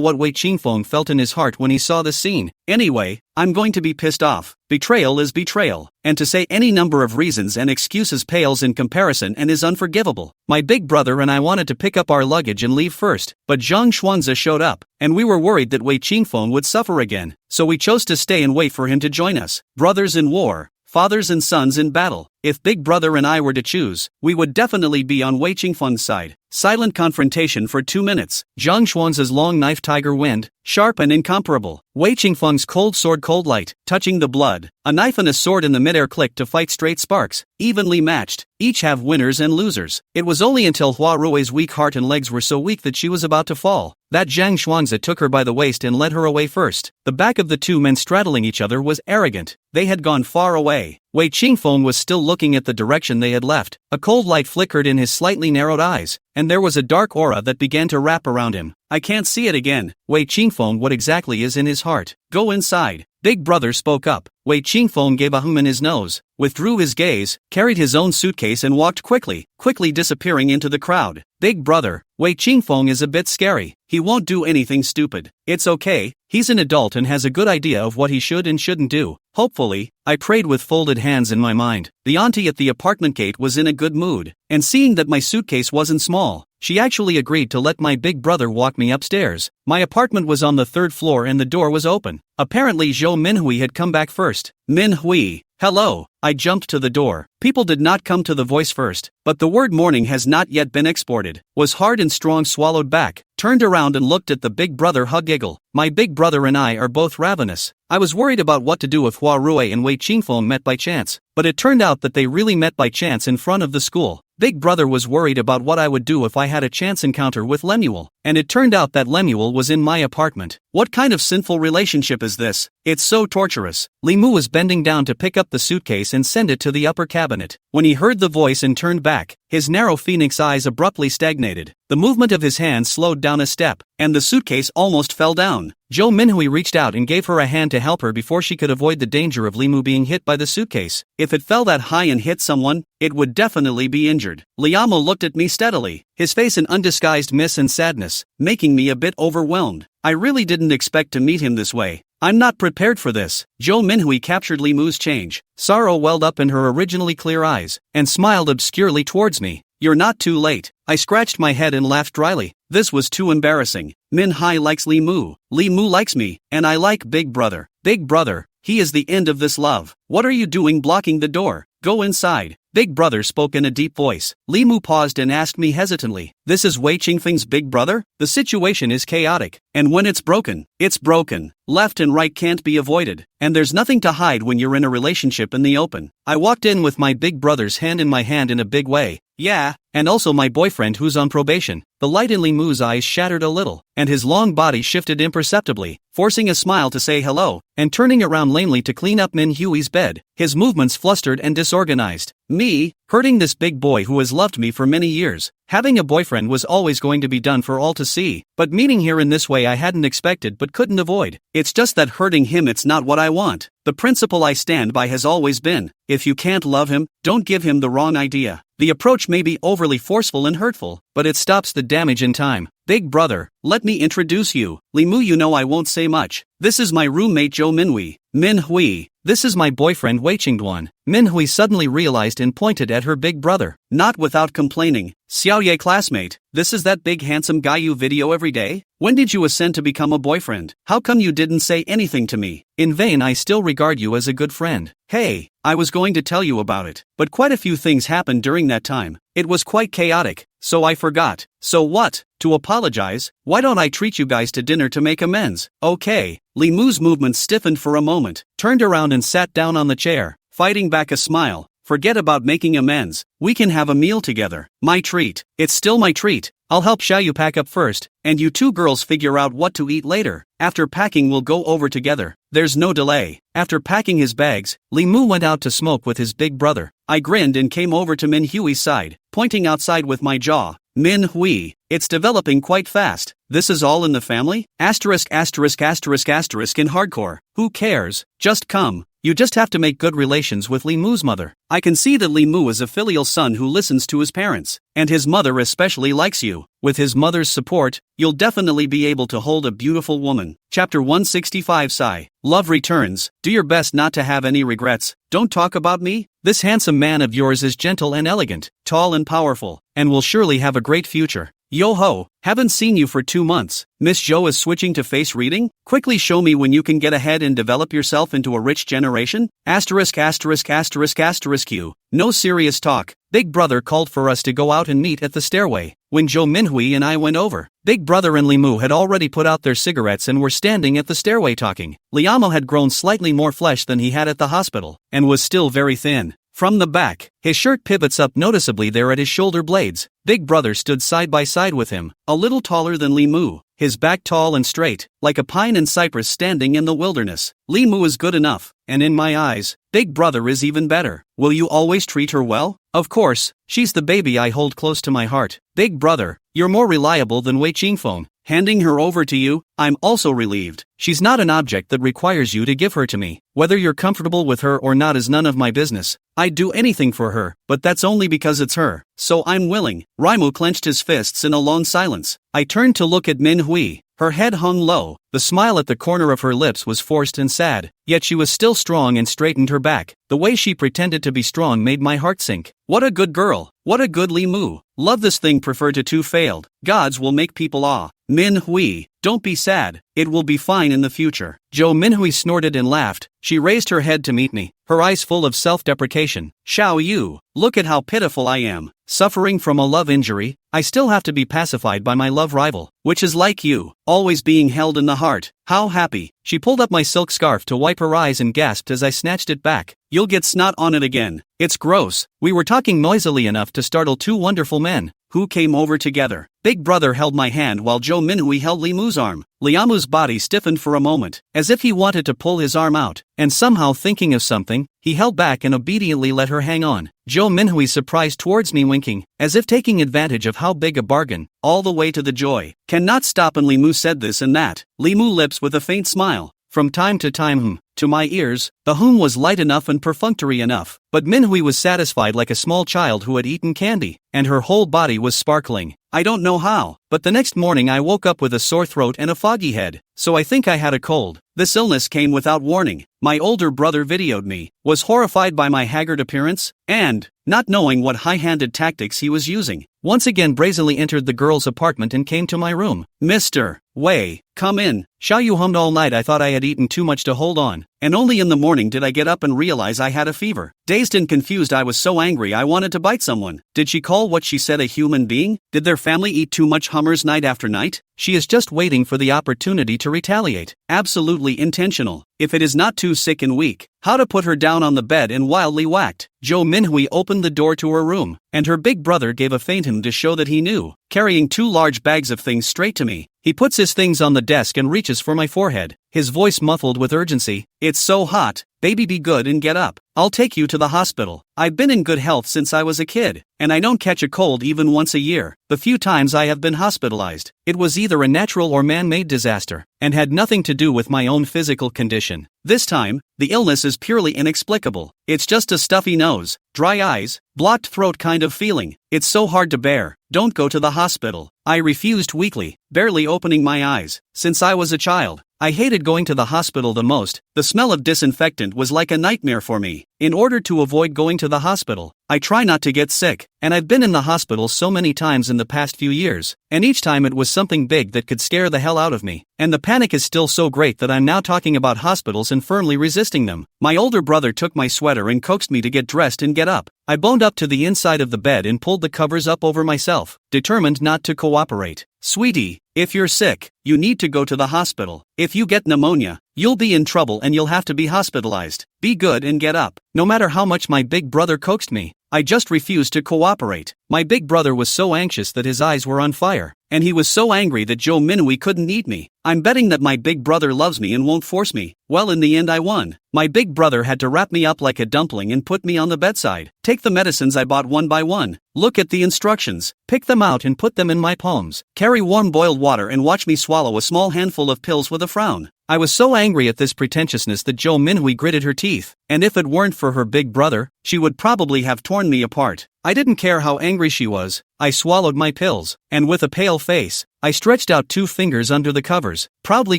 what Wei Qingfeng felt in his heart when he saw this scene. Anyway, I'm going to be pissed off. Betrayal is betrayal, and to say any number of reasons and excuses pales in comparison and is unforgivable. My big brother and I wanted to pick up our luggage and leave first, but Zhang Shuangzi showed up, and we were worried that Wei Qingfeng would suffer again, so we chose to stay and wait for him to join us. Brothers in war, fathers and sons in battle. If Big Brother and I were to choose, we would definitely be on Wei Qingfeng's side. Silent confrontation for 2 minutes. Zhang Shuangzi's long knife tiger wind, sharp and incomparable. Wei Qingfeng's cold sword cold light, touching the blood. A knife and a sword in the midair clicked to fight straight sparks, evenly matched. Each have winners and losers. It was only until Hua Rui's weak heart and legs were so weak that she was about to fall, that Zhang Shuangzi took her by the waist and led her away first. The back of the two men straddling each other was arrogant. They had gone far away. Wei Qingfeng was still looking at the direction they had left. A cold light flickered in his slightly narrowed eyes, and there was a dark aura that began to wrap around him. I can't see it again. Wei Qingfeng, what exactly is in his heart? Go inside. Big Brother spoke up. Wei Qingfeng gave a hum in his nose, withdrew his gaze, carried his own suitcase and walked quickly disappearing into the crowd. Big Brother, Wei Qingfeng is a bit scary. He won't do anything stupid. It's okay, he's an adult and has a good idea of what he should and shouldn't do. Hopefully, I prayed with folded hands in my mind. The auntie at the apartment gate was in a good mood, and seeing that my suitcase wasn't small, she actually agreed to let my big brother walk me upstairs. My apartment was on the 3rd floor and the door was open. Apparently Zhou Minhui had come back first. Minhui, hello. I jumped to the door. People did not come to the voice first, but the word morning has not yet been exported. Was hard and strong swallowed back, turned around and looked at the big brother giggle. My big brother and I are both ravenous. I was worried about what to do if Hua Rui and Wei Qingfeng met by chance, but it turned out that they really met by chance in front of the school. Big Brother was worried about what I would do if I had a chance encounter with Lemuel, and it turned out that Lemuel was in my apartment. What kind of sinful relationship is this? It's so torturous. Limu was bending down to pick up the suitcase and send it to the upper cabinet. When he heard the voice and turned back, his narrow phoenix eyes abruptly stagnated. The movement of his hand slowed down a step, and the suitcase almost fell down. Zhou Minhui reached out and gave her a hand to help her before she could avoid the danger of Limu being hit by the suitcase. If it fell that high and hit someone, it would definitely be injured. Liamo looked at me steadily, his face an undisguised miss and sadness, making me a bit overwhelmed. I really didn't expect to meet him this way. I'm not prepared for this. Zhou Minhui captured Limu's change. Sorrow welled up in her originally clear eyes, and smiled obscurely towards me. You're not too late. I scratched my head and laughed dryly. This was too embarrassing. Min Hai likes Limu. Limu likes me, and I like Big Brother. Big Brother, he is the end of this love. What are you doing blocking the door? Go inside. Big Brother spoke in a deep voice. Li Mu paused and asked me hesitantly, "This is Wei Qingfeng's big brother?" The situation is chaotic, and when it's broken, it's broken. Left and right can't be avoided, and there's nothing to hide when you're in a relationship in the open. I walked in with my big brother's hand in my hand in a big way. Yeah, and also my boyfriend who's on probation. The light in Li Mu's eyes shattered a little, and his long body shifted imperceptibly, forcing a smile to say hello, and turning around lamely to clean up Min Hui's bed, his movements flustered and disorganized. Me, hurting this big boy who has loved me for many years. Having a boyfriend was always going to be done for all to see, but meeting here in this way I hadn't expected but couldn't avoid. It's just that hurting him, it's not what I want. The principle I stand by has always been, if you can't love him, don't give him the wrong idea. The approach may be overly forceful and hurtful, but it stops the damage in time. Big brother, let me introduce you. Li Mu, you know I won't say much. This is my roommate Zhou Minhui. Min Hui. This is my boyfriend Wei Qingduan. Min Hui suddenly realized and pointed at her big brother. Not without complaining. Xiaoye classmate, this is that big handsome guy you video every day? When did you ascend to become a boyfriend? How come you didn't say anything to me? In vain, I still regard you as a good friend. Hey, I was going to tell you about it, but quite a few things happened during that time. It was quite chaotic, so I forgot. So what? To apologize? Why don't I treat you guys to dinner to make amends? Okay. Li Mu's movements stiffened for a moment, turned around and sat down on the chair, fighting back a smile. Forget about making amends. We can have a meal together. My treat. It's still my treat. I'll help Xiaoyu pack up first, and you two girls figure out what to eat later. After packing, we'll go over together. There's no delay. After packing his bags, Li Mu went out to smoke with his big brother. I grinned and came over to Min Hui's side, pointing outside with my jaw. Min Hui, it's developing quite fast. This is all in the family? Asterisk asterisk asterisk asterisk in hardcore. Who cares? Just come. You just have to make good relations with Li Mu's mother. I can see that Li Mu is a filial son who listens to his parents, and his mother especially likes you. With his mother's support, you'll definitely be able to hold a beautiful woman. Chapter 165 Sigh. Love returns. Do your best not to have any regrets. Don't talk about me. This handsome man of yours is gentle and elegant, tall and powerful, and will surely have a great future. Yo ho, haven't seen you for 2 months. Miss Zhou is switching to face reading? Quickly show me when you can get ahead and develop yourself into a rich generation? Asterisk asterisk asterisk asterisk you. No serious talk. Big brother called for us to go out and meet at the stairway. When Zhou Minhui and I went over, Big brother and Li Mu had already put out their cigarettes and were standing at the stairway talking. Liamo had grown slightly more flesh than he had at the hospital, and was still very thin. From the back, his shirt pivots up noticeably there at his shoulder blades. Big brother stood side by side with him, a little taller than Li Mu, his back tall and straight, like a pine and cypress standing in the wilderness. Li Mu is good enough, and in my eyes, Big brother is even better. Will you always treat her well? Of course, she's the baby I hold close to my heart. Big brother, you're more reliable than Wei Qingfeng. Handing her over to you, I'm also relieved. She's not an object that requires you to give her to me. Whether you're comfortable with her or not is none of my business. I'd do anything for her, but that's only because it's her. So I'm willing. Raimu clenched his fists in a long silence. I turned to look at Min Hui. Her head hung low, the smile at the corner of her lips was forced and sad, yet she was still strong and straightened her back. The way she pretended to be strong made my heart sink. What a good girl, what a good Li Mu. Love this thing preferred to two failed. Gods will make people awe. Min Hui, don't be sad, it will be fine in the future. Zhou Minhui snorted and laughed. She raised her head to meet me, her eyes full of self-deprecation. Xiao Yu, look at how pitiful I am. Suffering from a love injury, I still have to be pacified by my love rival, which is like you, always being held in the heart. How happy. She pulled up my silk scarf to wipe her eyes and gasped as I snatched it back. You'll get snot on it again. It's gross. We were talking noisily enough to startle two wonderful men, who came over together. Big brother held my hand while Zhou Minhui held Li Mu's arm. Liamu's body stiffened for a moment, as if he wanted to pull his arm out, and somehow thinking of something, he held back and obediently let her hang on. Zhou Minhui surprised towards me winking, as if taking advantage of how big a bargain, all the way to the joy. Cannot stop, and Li Mu said this and that. Li Mu lips with a faint smile. From time to time, to my ears, the was light enough and perfunctory enough, but Minhui was satisfied like a small child who had eaten candy, and her whole body was sparkling. I don't know how, but the next morning I woke up with a sore throat and a foggy head, so I think I had a cold. This illness came without warning. My older brother videoed me, was horrified by my haggard appearance, and, not knowing what high-handed tactics he was using, once again brazenly entered the girl's apartment and came to my room. Mr. Wei, come in. Xiaoyu hummed all night. I thought I had eaten too much to hold on, and only in the morning did I get up and realize I had a fever. Dazed and confused, I was so angry I wanted to bite someone. Did she call what she said a human being? Did their family eat too much Hummers night after night? She is just waiting for the opportunity to retaliate. Absolutely intentional. If it is not too sick and weak, how to put her down on the bed and wildly whacked. Jo Minhui opened the door to her room, and her big brother gave a faint him to show that he knew, carrying 2 large bags of things straight to me. He puts his things on the desk and reaches for my forehead, his voice muffled with urgency. It's so hot, baby, be good and get up. I'll take you to the hospital. I've been in good health since I was a kid, and I don't catch a cold even once a year. The few times I have been hospitalized, it was either a natural or man-made disaster, and had nothing to do with my own physical condition. This time, the illness is purely inexplicable. It's just a stuffy nose, dry eyes, blocked throat kind of feeling. It's so hard to bear. Don't go to the hospital. I refused weakly, barely opening my eyes. Since I was a child, I hated going to the hospital the most. The smell of disinfectant was like a nightmare for me. In order to avoid going to the hospital, I try not to get sick, and I've been in the hospital so many times in the past few years, and each time it was something big that could scare the hell out of me. And the panic is still so great that I'm now talking about hospitals and firmly resisting them. My older brother took my sweater and coaxed me to get dressed and get up. I boned up to the inside of the bed and pulled the covers up over myself, determined not to cooperate. Sweetie, if you're sick, you need to go to the hospital. If you get pneumonia, you'll be in trouble and you'll have to be hospitalized. Be good and get up. No matter how much my big brother coaxed me, I just refused to cooperate. My big brother was so anxious that his eyes were on fire, and he was so angry that Jo Minhui couldn't eat me. I'm betting that my big brother loves me and won't force me. Well, in the end I won. My big brother had to wrap me up like a dumpling and put me on the bedside. Take the medicines I bought one by one. Look at the instructions. Pick them out and put them in my palms. Carry warm boiled water and watch me swallow a small handful of pills with a frown. I was so angry at this pretentiousness that Jo Minhui gritted her teeth, and if it weren't for her big brother, she would probably have torn me apart. I didn't care how angry she was. I swallowed my pills, and with a pale face, I stretched out 2 fingers under the covers, proudly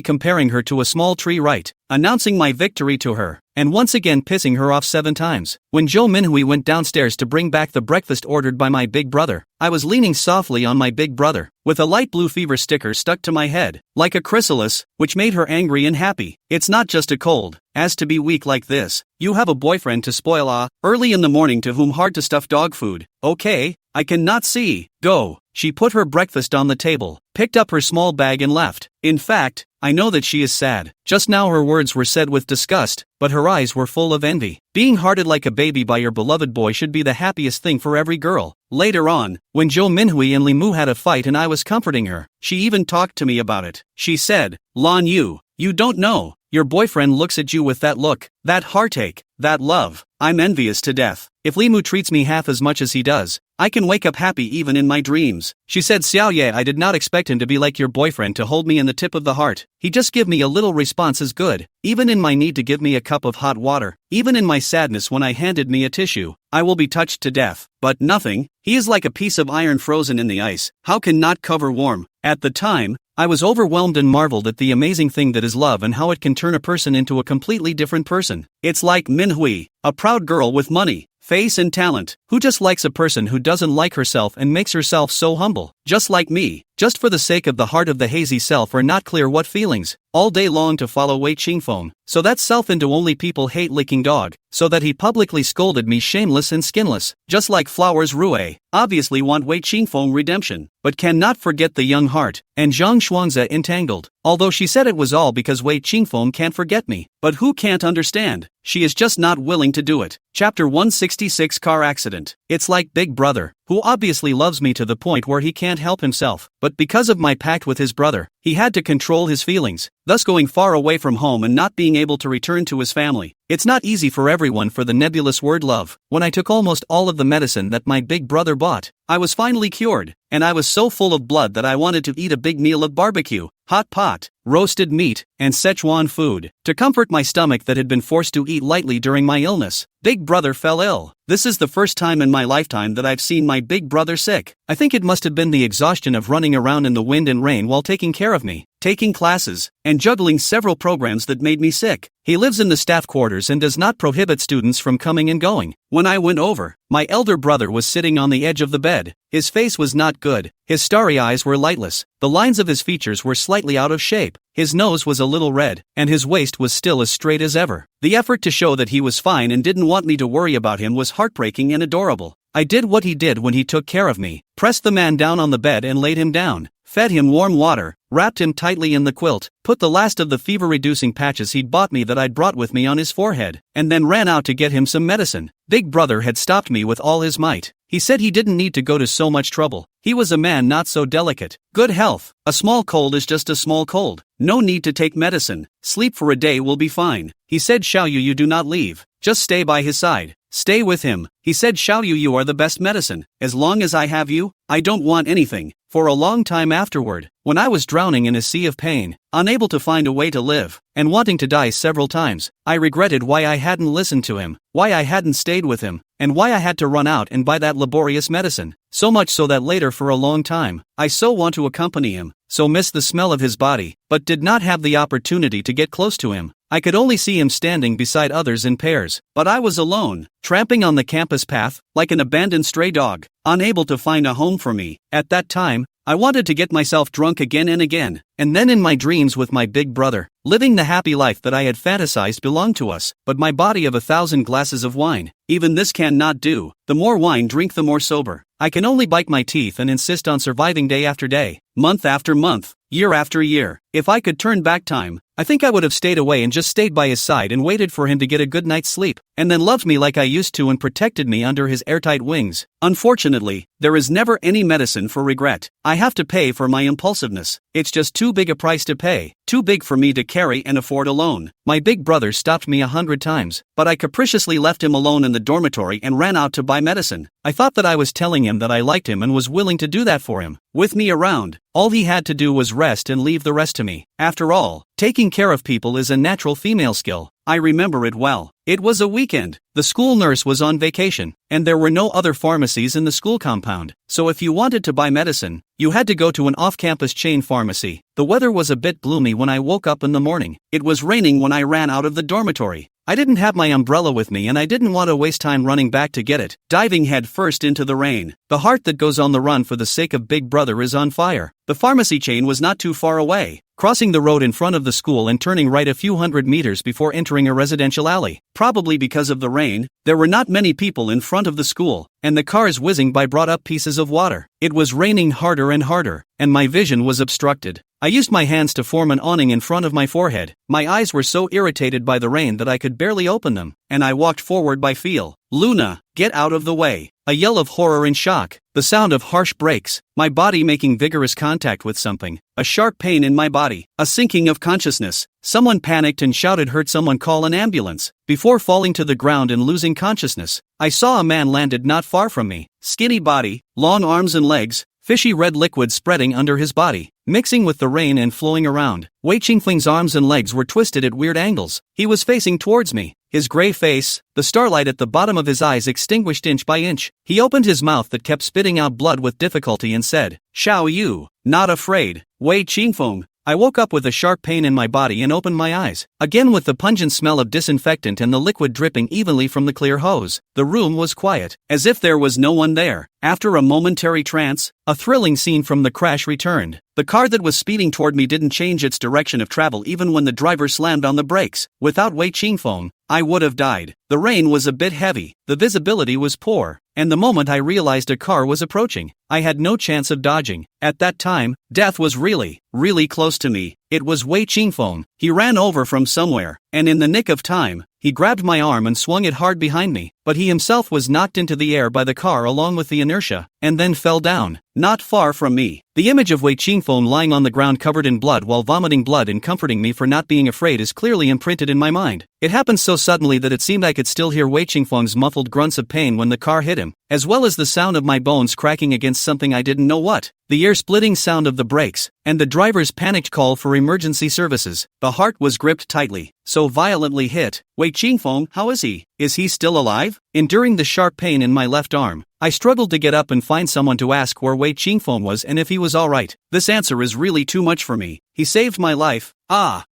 comparing her to a small tree right, announcing my victory to her, and once again pissing her off 7 times. When Jo Minhui went downstairs to bring back the breakfast ordered by my big brother, I was leaning softly on my big brother, with a light blue fever sticker stuck to my head, like a chrysalis, which made her angry and happy. It's not just a cold. As to be weak like this, you have a boyfriend to spoil early in the morning to whom hard to stuff dog food. Okay, I cannot see. Go. She put her breakfast on the table, picked up her small bag and left. In fact, I know that she is sad. Just now her words were said with disgust, but her eyes were full of envy. Being hearted like a baby by your beloved boy should be the happiest thing for every girl. Later on, when Jo Minhui and Li Mu had a fight and I was comforting her, she even talked to me about it. She said, Lan Yu, you don't know. Your boyfriend looks at you with that look, that heartache, that love. I'm envious to death. If Li Mu treats me half as much as he does, I can wake up happy even in my dreams. She said, Xiao Ye, I did not expect him to be like your boyfriend, to hold me in the tip of the heart. He just give me a little response is good. Even in my need to give me a cup of hot water, even in my sadness when I handed me a tissue, I will be touched to death. But nothing. He is like a piece of iron frozen in the ice. How can not cover warm? At the time, I was overwhelmed and marveled at the amazing thing that is love and how it can turn a person into a completely different person. It's like Minhui, a proud girl with money, face and talent, who just likes a person who doesn't like herself and makes herself so humble. Just like me, just for the sake of the heart of the hazy self or not clear what feelings, all day long to follow Wei Qingfeng, so that self into only people hate licking dog, so that he publicly scolded me shameless and skinless, just like Flowers Rue, obviously want Wei Qingfeng redemption, but cannot forget the young heart, and Zhang Xuangzi entangled, although she said it was all because Wei Qingfeng can't forget me, but who can't understand? She is just not willing to do it. Chapter 166 Car Accident. It's like Big Brother, who obviously loves me to the point where he can't help himself, but because of my pact with his brother, he had to control his feelings, thus going far away from home and not being able to return to his family. It's not easy for everyone for the nebulous word love. When I took almost all of the medicine that my big brother bought, I was finally cured, and I was so full of blood that I wanted to eat a big meal of barbecue, hot pot, roasted meat, and Szechuan food, to comfort my stomach that had been forced to eat lightly during my illness. Big brother fell ill. This is the first time in my lifetime that I've seen my big brother sick. I think it must have been the exhaustion of running around in the wind and rain while taking care of me, taking classes, and juggling several programs that made me sick. He lives in the staff quarters and does not prohibit students from coming and going. When I went over, my elder brother was sitting on the edge of the bed. His face was not good. His starry eyes were lightless. The lines of his features were slightly out of shape. shape, his nose was a little red, and his waist was still as straight as ever. The effort to show that he was fine and didn't want me to worry about him was heartbreaking and adorable. I did what he did when he took care of me, pressed the man down on the bed and laid him down, fed him warm water, wrapped him tightly in the quilt, put the last of the fever-reducing patches he'd bought me that I'd brought with me on his forehead, and then ran out to get him some medicine. Big Brother had stopped me with all his might. He said he didn't need to go to so much trouble. He was a man not so delicate. Good health. A small cold is just a small cold. No need to take medicine. Sleep for a day will be fine. He said Xiaoyu, you do not leave. Just stay by his side. Stay with him. He said Xiaoyu, you are the best medicine. As long as I have you, I don't want anything. For a long time afterward, when I was drowning in a sea of pain, unable to find a way to live, and wanting to die several times, I regretted why I hadn't listened to him, why I hadn't stayed with him, and why I had to run out and buy that laborious medicine. So much so that later for a long time, I so want to accompany him, so miss the smell of his body, but did not have the opportunity to get close to him. I could only see him standing beside others in pairs, but I was alone, tramping on the campus path, like an abandoned stray dog, unable to find a home for me. At that time, I wanted to get myself drunk again and again, and then in my dreams with my big brother, living the happy life that I had fantasized belonged to us, but my body of 1,000 glasses of wine, even this can not do. The more wine drink the more sober. I can only bite my teeth and insist on surviving day after day, month after month, year after year. If I could turn back time, I think I would have stayed away and just stayed by his side and waited for him to get a good night's sleep, and then loved me like I used to and protected me under his airtight wings. Unfortunately, there is never any medicine for regret. I have to pay for my impulsiveness. It's just too big a price to pay, too big for me to carry and afford alone. My big brother stopped me 100 times, but I capriciously left him alone in the dormitory and ran out to buy medicine. I thought that I was telling him that I liked him and was willing to do that for him. With me around, all he had to do was rest and leave the rest to me. After all, taking care of people is a natural female skill. I remember it well. It was a weekend. The school nurse was on vacation, and there were no other pharmacies in the school compound. So if you wanted to buy medicine, you had to go to an off-campus chain pharmacy. The weather was a bit gloomy when I woke up in the morning. It was raining when I ran out of the dormitory. I didn't have my umbrella with me and I didn't want to waste time running back to get it, diving head first into the rain. The heart that goes on the run for the sake of Big Brother is on fire. The pharmacy chain was not too far away, crossing the road in front of the school and turning right a few hundred meters before entering a residential alley. Probably because of the rain, there were not many people in front of the school, and the cars whizzing by brought up pieces of water. It was raining harder and harder, and my vision was obstructed. I used my hands to form an awning in front of my forehead. My eyes were so irritated by the rain that I could barely open them, and I walked forward by feel. Luna, get out of the way. A yell of horror and shock, the sound of harsh brakes, my body making vigorous contact with something, a sharp pain in my body, a sinking of consciousness. Someone panicked and shouted, "Heard someone call an ambulance," before falling to the ground and losing consciousness. I saw a man landed not far from me, skinny body, long arms and legs, fishy red liquid spreading under his body, mixing with the rain and flowing around. Wei Qingfeng's arms and legs were twisted at weird angles. He was facing towards me, his gray face, the starlight at the bottom of his eyes extinguished inch by inch. He opened his mouth that kept spitting out blood with difficulty and said, "Xiaoyu, not afraid, Wei Qingfeng." I woke up with a sharp pain in my body and opened my eyes, again with the pungent smell of disinfectant and the liquid dripping evenly from the clear hose. The room was quiet, as if there was no one there. After a momentary trance, a thrilling scene from the crash returned. The car that was speeding toward me didn't change its direction of travel even when the driver slammed on the brakes. Without Wei Qingfeng, I would have died. The rain was a bit heavy, the visibility was poor, and the moment I realized a car was approaching, I had no chance of dodging. At that time, death was really, really close to me. It was Wei Qingfeng. He ran over from somewhere, and in the nick of time, he grabbed my arm and swung it hard behind me, but he himself was knocked into the air by the car along with the inertia, and then fell down, not far from me. The image of Wei Qingfeng lying on the ground covered in blood while vomiting blood and comforting me for not being afraid is clearly imprinted in my mind. It happened so suddenly that it seemed I could still hear Wei Qingfeng's muffled grunts of pain when the car hit him, as well as the sound of my bones cracking against something I didn't know what, the ear-splitting sound of the brakes, and the driver's panicked call for emergency services. The heart was gripped tightly, so violently hit. Wei Qingfeng, how is he? Is he still alive? Enduring the sharp pain in my left arm, I struggled to get up and find someone to ask where Wei Qingfeng was and if he was alright. This answer is really too much for me. He saved my life.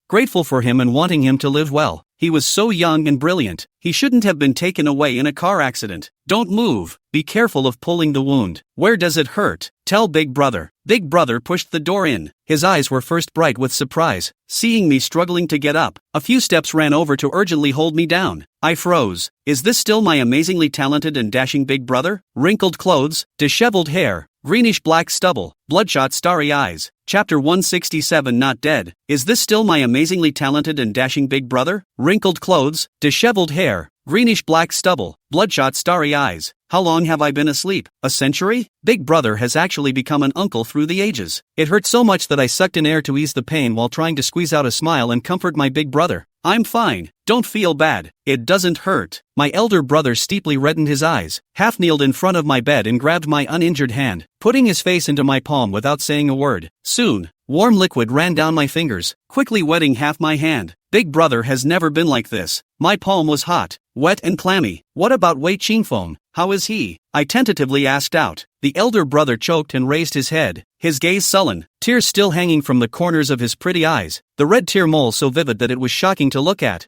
Grateful for him and wanting him to live well. He was so young and brilliant. He shouldn't have been taken away in a car accident. Don't move. Be careful of pulling the wound. Where does it hurt? Tell Big Brother. Big Brother pushed the door in. His eyes were first bright with surprise, seeing me struggling to get up. A few steps ran over to urgently hold me down. I froze. Is this still my amazingly talented and dashing Big Brother? Wrinkled clothes, disheveled hair, greenish-black stubble, bloodshot starry eyes. Chapter 167 Not Dead. Is this still my amazingly talented and dashing Big Brother? Wrinkled clothes, disheveled hair, greenish-black stubble, bloodshot starry eyes. How long have I been asleep? A century? Big Brother has actually become an uncle through the ages. It hurt so much that I sucked in air to ease the pain while trying to squeeze out a smile and comfort my big brother. I'm fine. Don't feel bad. It doesn't hurt. My elder brother steeply reddened his eyes, half-kneeled in front of my bed and grabbed my uninjured hand, putting his face into my palm without saying a word. Soon, warm liquid ran down my fingers, quickly wetting half my hand. Big Brother has never been like this. My palm was hot, wet and clammy. What about Wei Qingfeng? How is he? I tentatively asked out. The elder brother choked and raised his head, his gaze sullen, tears still hanging from the corners of his pretty eyes, the red tear mole so vivid that it was shocking to look at.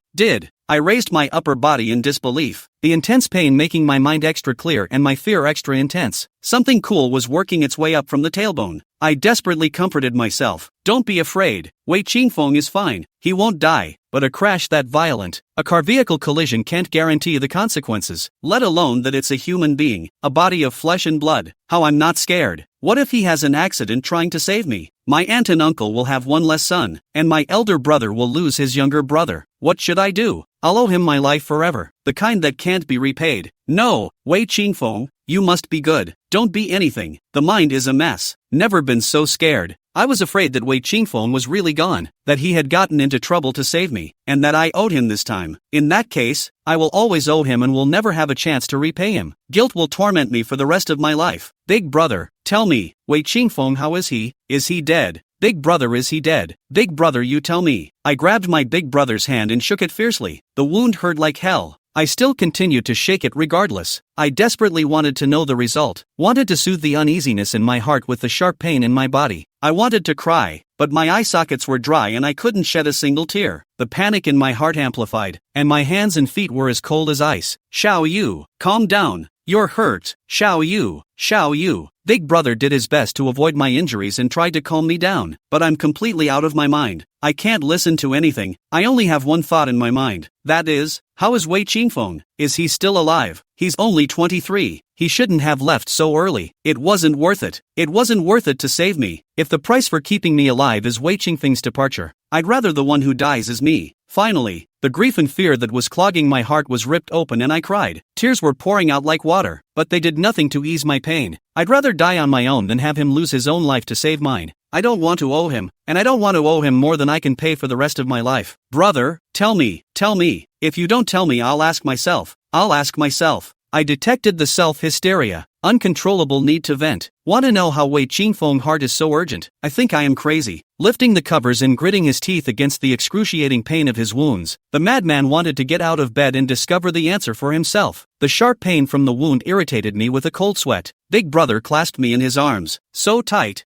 I raised my upper body in disbelief, the intense pain making my mind extra clear and my fear extra intense. Something cool was working its way up from the tailbone. I desperately comforted myself. Don't be afraid. Wei Qingfeng is fine. He won't die. But a crash that violent, a car vehicle collision can't guarantee the consequences, let alone that it's a human being, a body of flesh and blood. How I'm not scared. What if he has an accident trying to save me? My aunt and uncle will have one less son, and my elder brother will lose his younger brother. What should I do? I'll owe him my life forever, the kind that can't be repaid. No, Wei Qingfeng, you must be good. Don't be anything. The mind is a mess. Never been so scared. I was afraid that Wei Qingfeng was really gone, that he had gotten into trouble to save me, and that I owed him this time. In that case, I will always owe him and will never have a chance to repay him. Guilt will torment me for the rest of my life. Big Brother, tell me, Wei Qingfeng, how is he? Is he dead? Big Brother, is he dead? Big Brother, you tell me. I grabbed my big brother's hand and shook it fiercely. The wound hurt like hell. I still continued to shake it regardless. I desperately wanted to know the result, wanted to soothe the uneasiness in my heart with the sharp pain in my body. I wanted to cry, but my eye sockets were dry and I couldn't shed a single tear. The panic in my heart amplified, and my hands and feet were as cold as ice. Xiao Yu, calm down. You're hurt. Xiao Yu, Xiao Yu. Big Brother did his best to avoid my injuries and tried to calm me down, but I'm completely out of my mind. I can't listen to anything. I only have one thought in my mind. That is, how is Wei Qingfeng? Is he still alive? He's only 23. He shouldn't have left so early. It wasn't worth it. It wasn't worth it to save me. If the price for keeping me alive is Wei Qingfeng's departure, I'd rather the one who dies is me. Finally, the grief and fear that was clogging my heart was ripped open and I cried. Tears were pouring out like water, but they did nothing to ease my pain. I'd rather die on my own than have him lose his own life to save mine. I don't want to owe him, and I don't want to owe him more than I can pay for the rest of my life. Brother, tell me. If you don't tell me, I'll ask myself. I detected the self-hysteria, uncontrollable need to vent. Want to know how Wei Qingfeng's heart is so urgent? I think I am crazy. Lifting the covers and gritting his teeth against the excruciating pain of his wounds, the madman wanted to get out of bed and discover the answer for himself. The sharp pain from the wound irritated me with a cold sweat. Big Brother clasped me in his arms. So tight.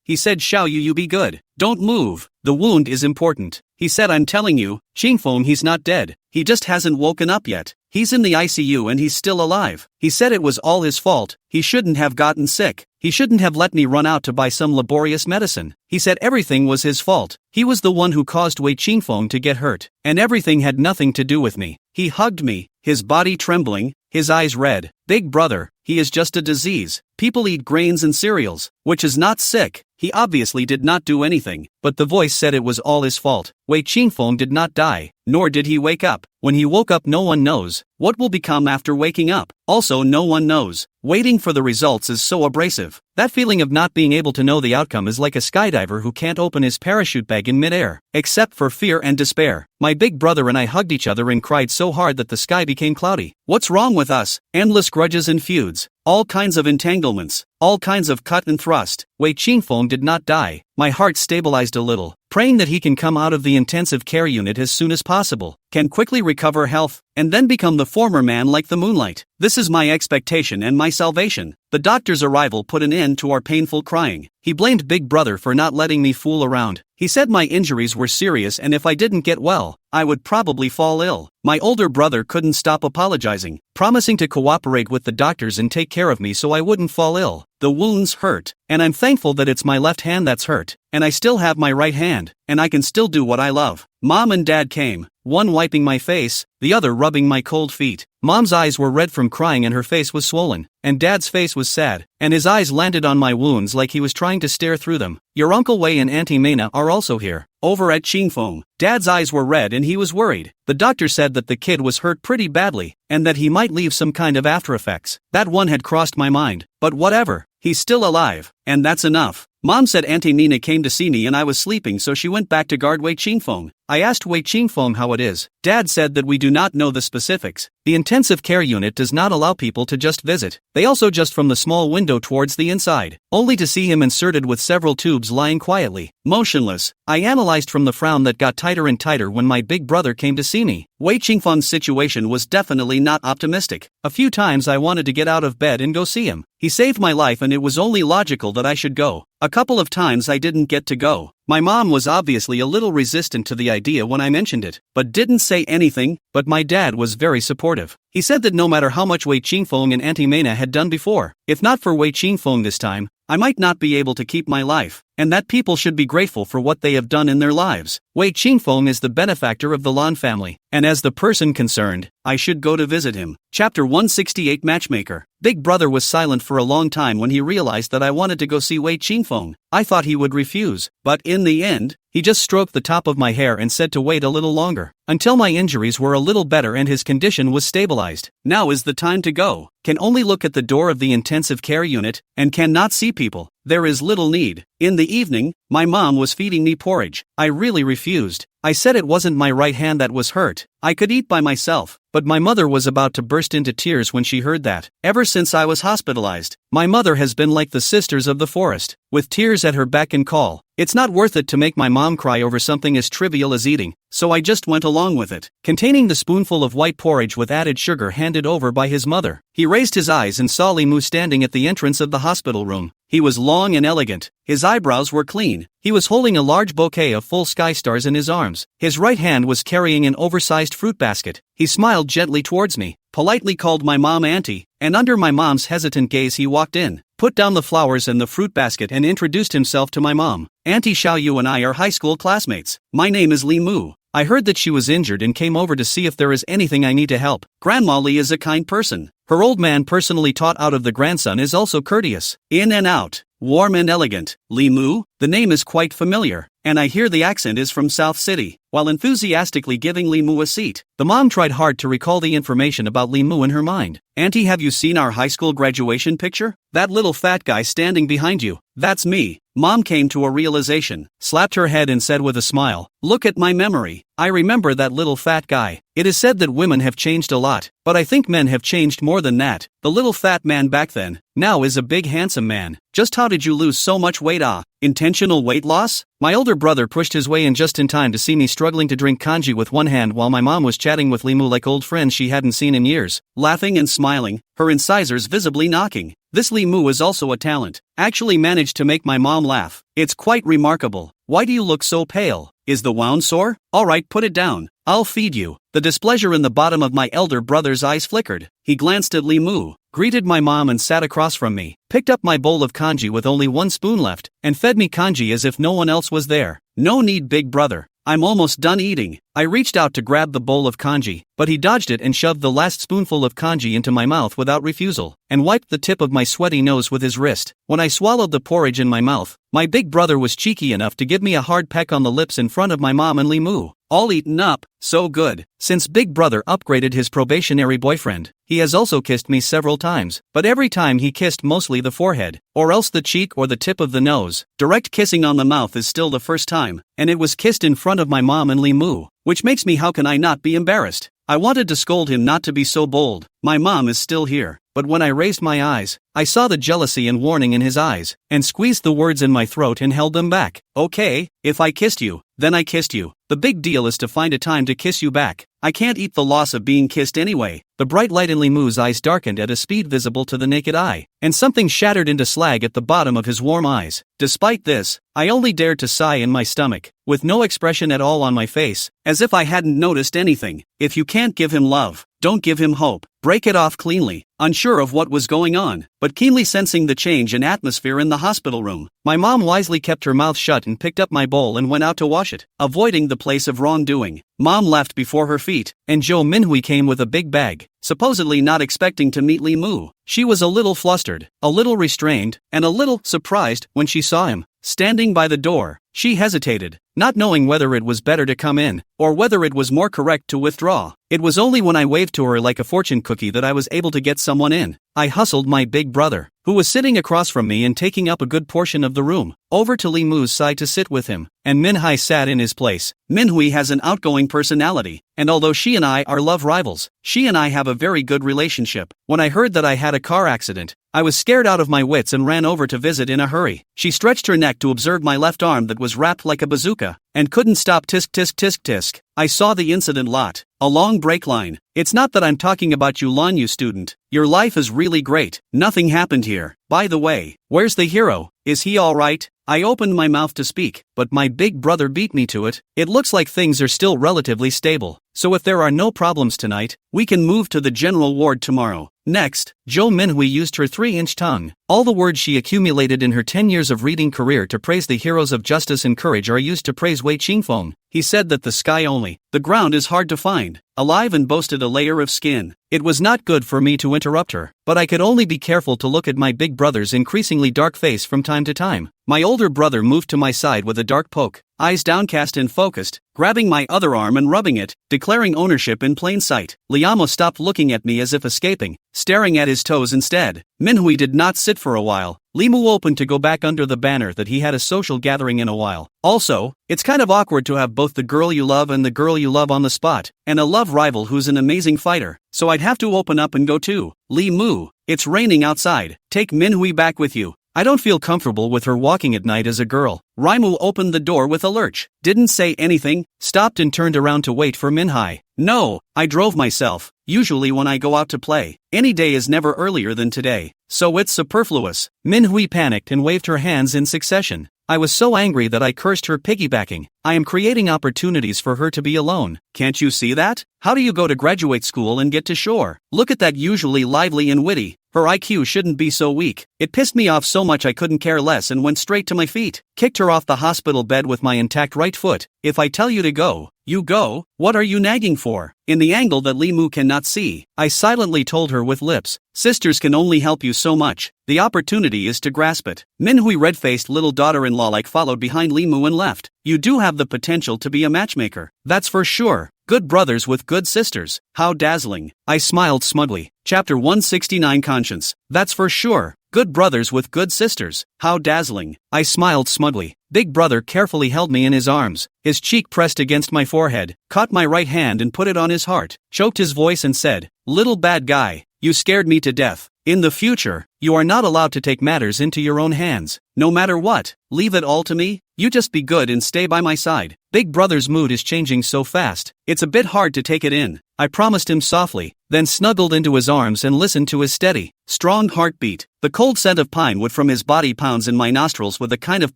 He said, Xiao Yu, you be good. Don't move. The wound is important. He said, I'm telling you, Qingfeng, he's not dead. He just hasn't woken up yet. He's in the ICU and he's still alive. He said it was all his fault. He shouldn't have gotten sick. He shouldn't have let me run out to buy some laborious medicine. He said everything was his fault. He was the one who caused Wei Qingfeng to get hurt, and everything had nothing to do with me. He hugged me, his body trembling, his eyes red. Big Brother, he is just a disease. People eat grains and cereals, which is not sick. He obviously did not do anything, but the voice said it was all his fault. Wei Qingfeng did not die, nor did he wake up. When he woke up, no one knows what will become after waking up. Also, no one knows. Waiting for the results is so abrasive. That feeling of not being able to know the outcome is like a skydiver who can't open his parachute bag in midair, except for fear and despair. My big brother and I hugged each other and cried so hard that the sky became cloudy. What's wrong with us? Endless grudges and feuds. All kinds of entanglements. All kinds of cut and thrust. Wei Qingfeng did not die. My heart stabilized a little, praying that he can come out of the intensive care unit as soon as possible. can quickly recover health, and then become the former man like the moonlight. This is my expectation and my salvation. The doctor's arrival put an end to our painful crying. He blamed Big Brother for not letting me fool around. He said my injuries were serious and if I didn't get well, I would probably fall ill. My older brother couldn't stop apologizing, promising to cooperate with the doctors and take care of me so I wouldn't fall ill. The wounds hurt, and I'm thankful that it's my left hand that's hurt, and I still have my right hand, and I can still do what I love. Mom and Dad came, one wiping my face, the other rubbing my cold feet. Mom's eyes were red from crying and her face was swollen, and Dad's face was sad, and his eyes landed on my wounds like he was trying to stare through them. Your Uncle Wei and Auntie Mena are also here, over at Qingfeng. Dad's eyes were red and he was worried. The doctor said that the kid was hurt pretty badly, and that he might leave some kind of after effects. That one had crossed my mind, but whatever, he's still alive, and that's enough. Mom said Auntie Nina came to see me and I was sleeping so she went back to guard Wei Qingfeng. I asked Wei Qingfeng how it is. Dad said that we do not know the specifics. The intensive care unit does not allow people to just visit. They also just from the small window towards the inside, only to see him inserted with several tubes lying quietly, motionless. I analyzed from the frown that got tighter and tighter when my big brother came to see me. Wei Qingfeng's situation was definitely not optimistic. A few times I wanted to get out of bed and go see him. He saved my life and it was only logical that I should go. A couple of times I didn't get to go. My mom was obviously a little resistant to the idea when I mentioned it, but didn't say anything, but my dad was very supportive. He said that no matter how much Wei Qingfeng and Auntie Mena had done before, if not for Wei Qingfeng this time, I might not be able to keep my life, and that people should be grateful for what they have done in their lives. Wei Qingfeng is the benefactor of the Lan family, and as the person concerned, I should go to visit him. Chapter 168 Matchmaker. Big Brother was silent for a long time when he realized that I wanted to go see Wei Qingfeng. I thought he would refuse, but in the end, he just stroked the top of my hair and said to wait a little longer, until my injuries were a little better and his condition was stabilized. Now is the time to go. Can only look at the door of the intensive care unit, and cannot see people. There is little need. In the evening, my mom was feeding me porridge. I really refused. I said it wasn't my right hand that was hurt. I could eat by myself, but my mother was about to burst into tears when she heard that. Ever since I was hospitalized, my mother has been like the sisters of the forest, with tears at her beck and call. It's not worth it to make my mom cry over something as trivial as eating, so I just went along with it. Containing the spoonful of white porridge with added sugar handed over by his mother, he raised his eyes and saw Li Mu standing at the entrance of the hospital room. He was long and elegant. His eyebrows were clean. He was holding a large bouquet of full sky stars in his arms. His right hand was carrying an oversized fruit basket. He smiled gently towards me, politely called my mom auntie, and under my mom's hesitant gaze he walked in, put down the flowers and the fruit basket and introduced himself to my mom. Auntie Xiaoyu and I are high school classmates. My name is Li Mu. I heard that she was injured and came over to see if there is anything I need to help. Grandma Li is a kind person. Her old man personally taught out of the grandson is also courteous, in and out, warm and elegant. Li Mu, the name is quite familiar, and I hear the accent is from South City. While enthusiastically giving Li Mu a seat, the mom tried hard to recall the information about Li Mu in her mind. Auntie, have you seen our high school graduation picture? That little fat guy standing behind you, that's me. Mom came to a realization, slapped her head and said with a smile, look at my memory. I remember that little fat guy. It is said that women have changed a lot, but I think men have changed more than that. The little fat man back then, now is a big handsome man. Just how did you lose so much weight? Intentional weight loss? My older brother pushed his way in just in time to see me struggling to drink kanji with one hand while my mom was chatting with Li Mu like old friends she hadn't seen in years, laughing and smiling, her incisors visibly knocking. This Li Mu is also a talent. Actually managed to make my mom laugh. It's quite remarkable. Why do you look so pale? Is the wound sore? Alright, put it down. I'll feed you. The displeasure in the bottom of my elder brother's eyes flickered. He glanced at Li Mu, greeted my mom and sat across from me, picked up my bowl of kanji with only one spoon left, and fed me kanji as if no one else was there. No need, big brother. I'm almost done eating. I reached out to grab the bowl of kanji, but he dodged it and shoved the last spoonful of kanji into my mouth without refusal, and wiped the tip of my sweaty nose with his wrist. When I swallowed the porridge in my mouth, my big brother was cheeky enough to give me a hard peck on the lips in front of my mom and Li Mu. All eaten up, so good. Since Big Brother upgraded his probationary boyfriend, he has also kissed me several times, but every time he kissed mostly the forehead, or else the cheek or the tip of the nose. Direct kissing on the mouth is still the first time, and it was kissed in front of my mom and Li Mu, which makes me how can I not be embarrassed? I wanted to scold him not to be so bold. My mom is still here, but when I raised my eyes, I saw the jealousy and warning in his eyes, and squeezed the words in my throat and held them back. Okay, if I kissed you, then I kissed you. The big deal is to find a time to kiss you back. I can't eat the loss of being kissed anyway. The bright light in Lee Moo's eyes darkened at a speed visible to the naked eye, and something shattered into slag at the bottom of his warm eyes. Despite this, I only dared to sigh in my stomach, with no expression at all on my face, as if I hadn't noticed anything. If you can't give him love, don't give him hope. Break it off cleanly. Unsure of what was going on, but keenly sensing the change in atmosphere in the hospital room, my mom wisely kept her mouth shut and picked up my bowl and went out to wash it, avoiding the place of wrongdoing. Mom left before her feet, and Jo Minhui came with a big bag, supposedly not expecting to meet Lee Moo. She was a little flustered, a little restrained, and a little surprised when she saw him. Standing by the door, she hesitated, not knowing whether it was better to come in, or whether it was more correct to withdraw. It was only when I waved to her like a fortune cookie that I was able to get someone in. I hustled my big brother, who was sitting across from me and taking up a good portion of the room, over to Lee Moo's side to sit with him, and Minhai sat in his place. Minhui has an outgoing personality, and although she and I are love rivals, she and I have a very good relationship. When I heard that I had a car accident, I was scared out of my wits and ran over to visit in a hurry. She stretched her neck to observe my left arm that was wrapped like a bazooka, and couldn't stop tisk tisk tisk tisk. I saw the incident lot. A long break line. It's not that I'm talking about you Lanyu student. Your life is really great. Nothing happened here. By the way, where's the hero? Is he alright? I opened my mouth to speak, but my big brother beat me to it. It looks like things are still relatively stable, so if there are no problems tonight, we can move to the general ward tomorrow. Next, Jo Minhui used her 3-inch tongue. All the words she accumulated in her 10 years of reading career to praise the heroes of justice and courage are used to praise Wei Qingfeng. He said that the sky only, the ground is hard to find, alive and boasted a layer of skin. It was not good for me to interrupt her, but I could only be careful to look at my big brother's increasingly dark face from time to time. My older brother moved to my side with a dark poke, eyes downcast and focused, grabbing my other arm and rubbing it, declaring ownership in plain sight. Liamo stopped looking at me as if escaping, staring at his toes instead. Minhui did not sit for a while. Limu opened to go back under the banner that he had a social gathering in a while. Also, it's kind of awkward to have both the girl you love and the girl you love on the spot, and a love rival who's an amazing fighter, so I'd have to open up and go too. Limu, it's raining outside. Take Minhui back with you. I don't feel comfortable with her walking at night as a girl. Raimu opened the door with a lurch, didn't say anything, stopped and turned around to wait for Minhai. No, I drove myself. Usually when I go out to play, any day is never earlier than today, so it's superfluous. Minhui panicked and waved her hands in succession. I was so angry that I cursed her piggybacking. I am creating opportunities for her to be alone. Can't you see that? How do you go to graduate school and get to shore? Look at that, usually lively and witty. Her IQ shouldn't be so weak. It pissed me off so much I couldn't care less and went straight to my feet. Kicked her off the hospital bed with my intact right foot. If I tell you to go, you go. What are you nagging for? In the angle that Limu cannot see, I silently told her with lips. Sisters can only help you so much. The opportunity is to grasp it. Minhui red-faced little daughter-in-law like followed behind Limu and left. You do have the potential to be a matchmaker. That's for sure. Good brothers with good sisters. How dazzling. I smiled smugly. Chapter 169 Conscience. That's for sure. Good brothers with good sisters. How dazzling. I smiled smugly. Big brother carefully held me in his arms. His cheek pressed against my forehead, caught my right hand and put it on his heart, choked his voice and said, "Little bad guy, you scared me to death. In the future, you are not allowed to take matters into your own hands. No matter what, leave it all to me. You just be good and stay by my side." Big brother's mood is changing so fast, it's a bit hard to take it in. I promised him softly, then snuggled into his arms and listened to his steady, strong heartbeat. The cold scent of pine wood from his body pounds in my nostrils with a kind of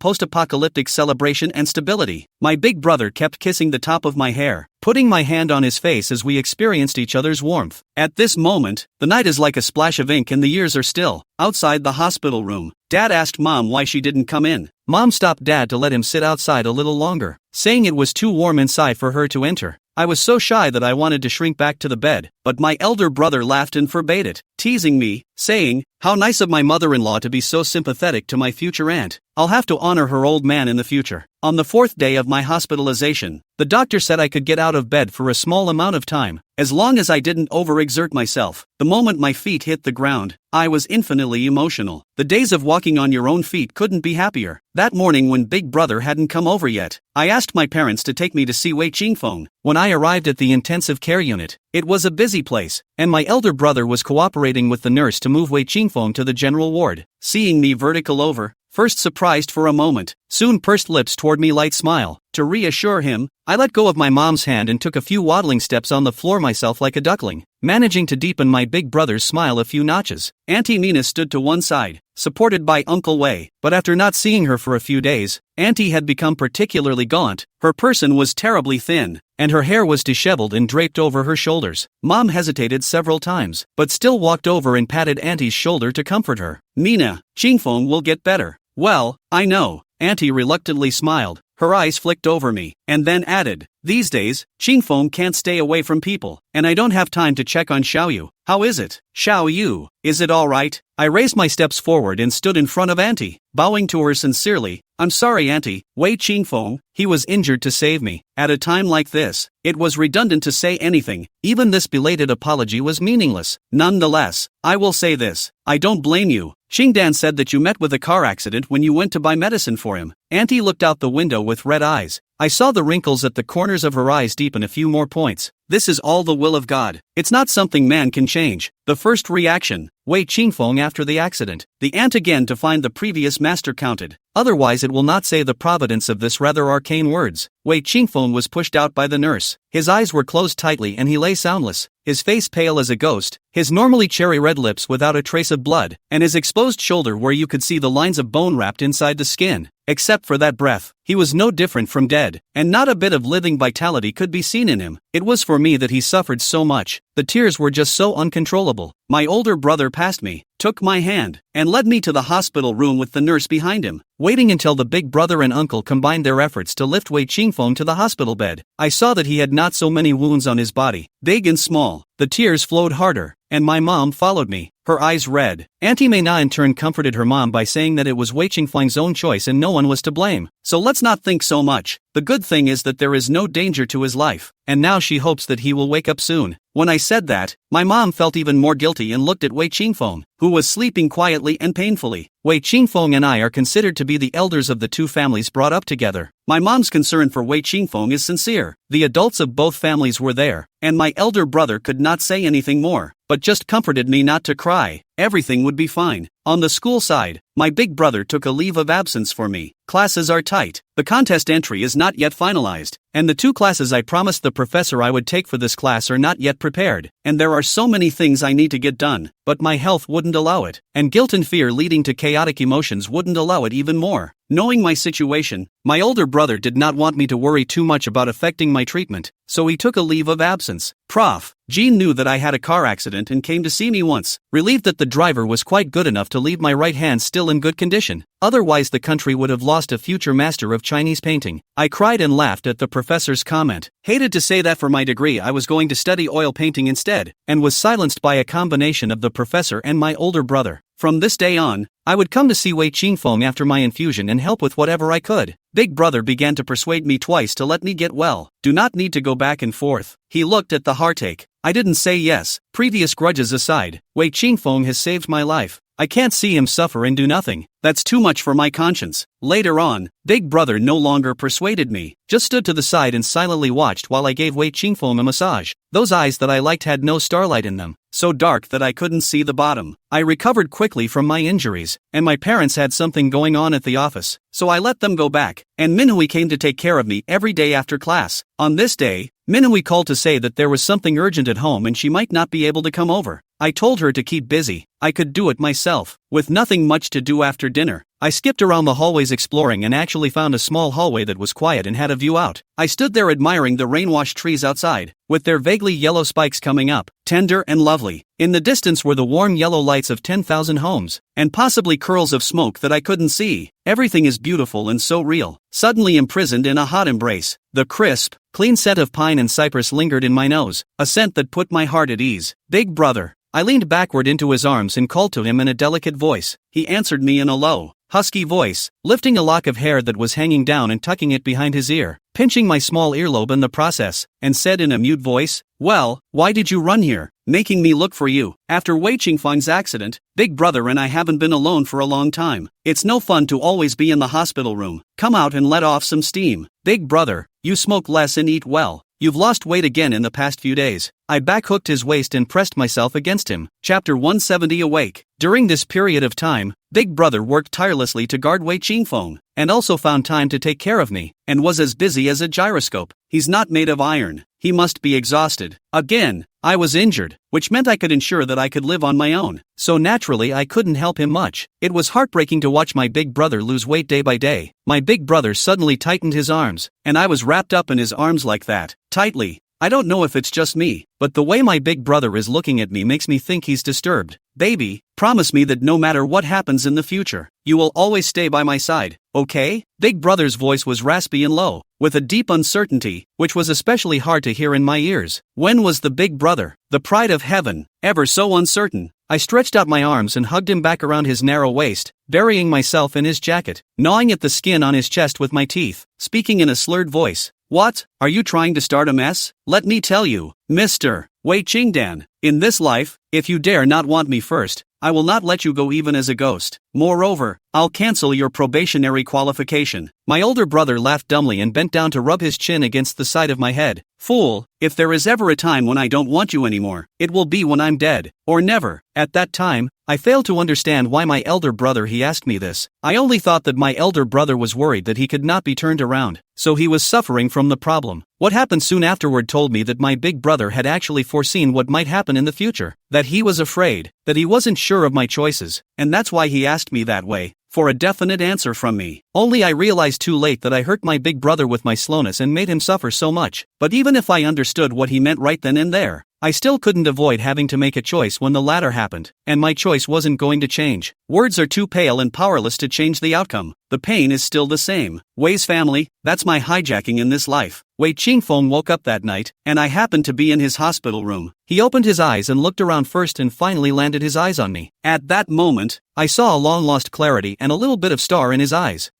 post-apocalyptic celebration and stability. My big brother kept kissing the top of my hair, putting my hand on his face as we experienced each other's warmth. At this moment, the night is like a splash of ink and the years are still. Outside the hospital room, Dad asked Mom why she didn't come in. Mom stopped Dad to let him sit outside a little longer, saying it was too warm inside for her to enter. I was so shy that I wanted to shrink back to the bed, but my elder brother laughed and forbade it, teasing me, saying, "How nice of my mother-in-law to be so sympathetic to my future aunt. I'll have to honor her old man in the future." On the 4th day of my hospitalization, the doctor said I could get out of bed for a small amount of time, as long as I didn't overexert myself. The moment my feet hit the ground, I was infinitely emotional. The days of walking on your own feet couldn't be happier. That morning when Big Brother hadn't come over yet, I asked my parents to take me to see Wei Qingfeng. When I arrived at the intensive care unit, it was a busy place, and my elder brother was cooperating with the nurse to move Wei Qingfeng to the general ward. Seeing me vertical over, first surprised for a moment, soon pursed lips toward me light smile. To reassure him, I let go of my mom's hand and took a few waddling steps on the floor myself like a duckling, managing to deepen my big brother's smile a few notches. Auntie Mina stood to one side, supported by Uncle Wei, but after not seeing her for a few days, Auntie had become particularly gaunt, her person was terribly thin, and her hair was disheveled and draped over her shoulders. Mom hesitated several times, but still walked over and patted Auntie's shoulder to comfort her. Mina, Qingfeng will get better. Well, I know, Auntie reluctantly smiled. Her eyes flicked over me, and then added, these days, Qingfeng can't stay away from people, and I don't have time to check on Xiaoyu. How is it? Xiaoyu, is it alright? I raised my steps forward and stood in front of Auntie, bowing to her sincerely. I'm sorry Auntie, Wei Qingfeng, he was injured to save me. At a time like this, it was redundant to say anything, even this belated apology was meaningless. Nonetheless, I will say this, I don't blame you. Xingdan said that you met with a car accident when you went to buy medicine for him. Auntie looked out the window with red eyes. I saw the wrinkles at the corners of her eyes deepen a few more points. This is all the will of God. It's not something man can change. The first reaction, Wei Qingfeng after the accident. The aunt again to find the previous master counted. Otherwise it will not say the providence of this rather arcane words. Wei Qingfeng was pushed out by the nurse. His eyes were closed tightly and he lay soundless, his face pale as a ghost, his normally cherry-red lips without a trace of blood, and his exposed shoulder where you could see the lines of bone wrapped inside the skin. Except for that breath, he was no different from dead, and not a bit of living vitality could be seen in him. It was for me that he suffered so much. The tears were just so uncontrollable. My older brother passed me, took my hand, and led me to the hospital room with the nurse behind him, waiting until the big brother and uncle combined their efforts to lift Wei Qingfeng to the hospital bed. I saw that he had not so many wounds on his body, big and small. The tears flowed harder, and my mom followed me, her eyes red. Auntie Mei-na in turn comforted her mom by saying that it was Wei Qingfeng's own choice and no one was to blame. So let's not think so much. The good thing is that there is no danger to his life, and now she hopes that he will wake up soon. When I said that, my mom felt even more guilty and looked at Wei Qingfeng, who was sleeping quietly and painfully. Wei Qingfeng and I are considered to be the elders of the two families brought up together. My mom's concern for Wei Qingfeng is sincere. The adults of both families were there, and my elder brother could not say anything more, but just comforted me not to cry. Everything would be fine. On the school side, my big brother took a leave of absence for me. Classes are tight. The contest entry is not yet finalized, and the 2 classes I promised the professor I would take for this class are not yet prepared, and there are so many things I need to get done, but my health wouldn't allow it, and guilt and fear leading to chaotic emotions wouldn't allow it even more. Knowing my situation, my older brother did not want me to worry too much about affecting my treatment, so he took a leave of absence. Prof. Jean knew that I had a car accident and came to see me once, relieved that the driver was quite good enough to leave my right hand still in good condition. Otherwise the country would have lost a future master of Chinese painting. I cried and laughed at the professor's comment. Hated to say that for my degree I was going to study oil painting instead, and was silenced by a combination of the professor and my older brother. From this day on, I would come to see Wei Qingfeng after my infusion and help with whatever I could. Big brother began to persuade me twice to let me get well. Do not need to go back and forth. He looked at the heartache. I didn't say yes. Previous grudges aside, Wei Qingfeng has saved my life. I can't see him suffer and do nothing. That's too much for my conscience. Later on, Big Brother no longer persuaded me, just stood to the side and silently watched while I gave Wei Qingfeng a massage. Those eyes that I liked had no starlight in them, so dark that I couldn't see the bottom. I recovered quickly from my injuries, and my parents had something going on at the office, so I let them go back, and Minhui came to take care of me every day after class. On this day, Minhui called to say that there was something urgent at home and she might not be able to come over. I told her to keep busy. I could do it myself. With nothing much to do after dinner, I skipped around the hallways exploring and actually found a small hallway that was quiet and had a view out. I stood there admiring the rain-washed trees outside, with their vaguely yellow spikes coming up, tender and lovely. In the distance were the warm yellow lights of 10,000 homes, and possibly curls of smoke that I couldn't see. Everything is beautiful and so real. Suddenly imprisoned in a hot embrace, the crisp, clean scent of pine and cypress lingered in my nose, a scent that put my heart at ease. Big Brother. I leaned backward into his arms and called to him in a delicate voice. He answered me in a low, husky voice, lifting a lock of hair that was hanging down and tucking it behind his ear, pinching my small earlobe in the process, and said in a mute voice, "Well, why did you run here, making me look for you? After Wei Qingfeng's accident, Big Brother and I haven't been alone for a long time. It's no fun to always be in the hospital room. Come out and let off some steam. Big Brother, you smoke less and eat well. you've lost weight again in the past few days. I backhooked his waist and pressed myself against him. Chapter 170 Awake. During this period of time, Big Brother worked tirelessly to guard Wei Qingfeng, and also found time to take care of me, and was as busy as a gyroscope. He's not made of iron. He must be exhausted. Again, I was injured, which meant I could ensure that I could live on my own. So naturally I couldn't help him much. It was heartbreaking to watch my big brother lose weight day by day. My big brother suddenly tightened his arms, and I was wrapped up in his arms like that, tightly. I don't know if it's just me, but the way my big brother is looking at me makes me think he's disturbed. Baby, promise me that no matter what happens in the future, you will always stay by my side, okay? Big brother's voice was raspy and low, with a deep uncertainty, which was especially hard to hear in my ears. When was the big brother, the pride of heaven, ever so uncertain? I stretched out my arms and hugged him back around his narrow waist, burying myself in his jacket, gnawing at the skin on his chest with my teeth, speaking in a slurred voice. What? Are you trying to start a mess? Let me tell you, Mr. Wei Qingdan, in this life, if you dare not want me first, I will not let you go even as a ghost. Moreover, I'll cancel your probationary qualification. My older brother laughed dumbly and bent down to rub his chin against the side of my head. Fool, if there is ever a time when I don't want you anymore, it will be when I'm dead, or never. At that time, I failed to understand why my elder brother he asked me this. I only thought that my elder brother was worried that he could not be turned around, so he was suffering from the problem. What happened soon afterward told me that my big brother had actually foreseen what might happen in the future, that he was afraid, that he wasn't sure of my choices, and that's why he asked me that way, for a definite answer from me. Only I realized too late that I hurt my big brother with my slowness and made him suffer so much. But even if I understood what he meant right then and there, I still couldn't avoid having to make a choice when the latter happened, and my choice wasn't going to change. Words are too pale and powerless to change the outcome. The pain is still the same. Wei's family, that's my hijacking in this life. Wei Qingfeng woke up that night, and I happened to be in his hospital room. He opened his eyes and looked around first and finally landed his eyes on me. At that moment, I saw a long-lost clarity and a little bit of star in his eyes.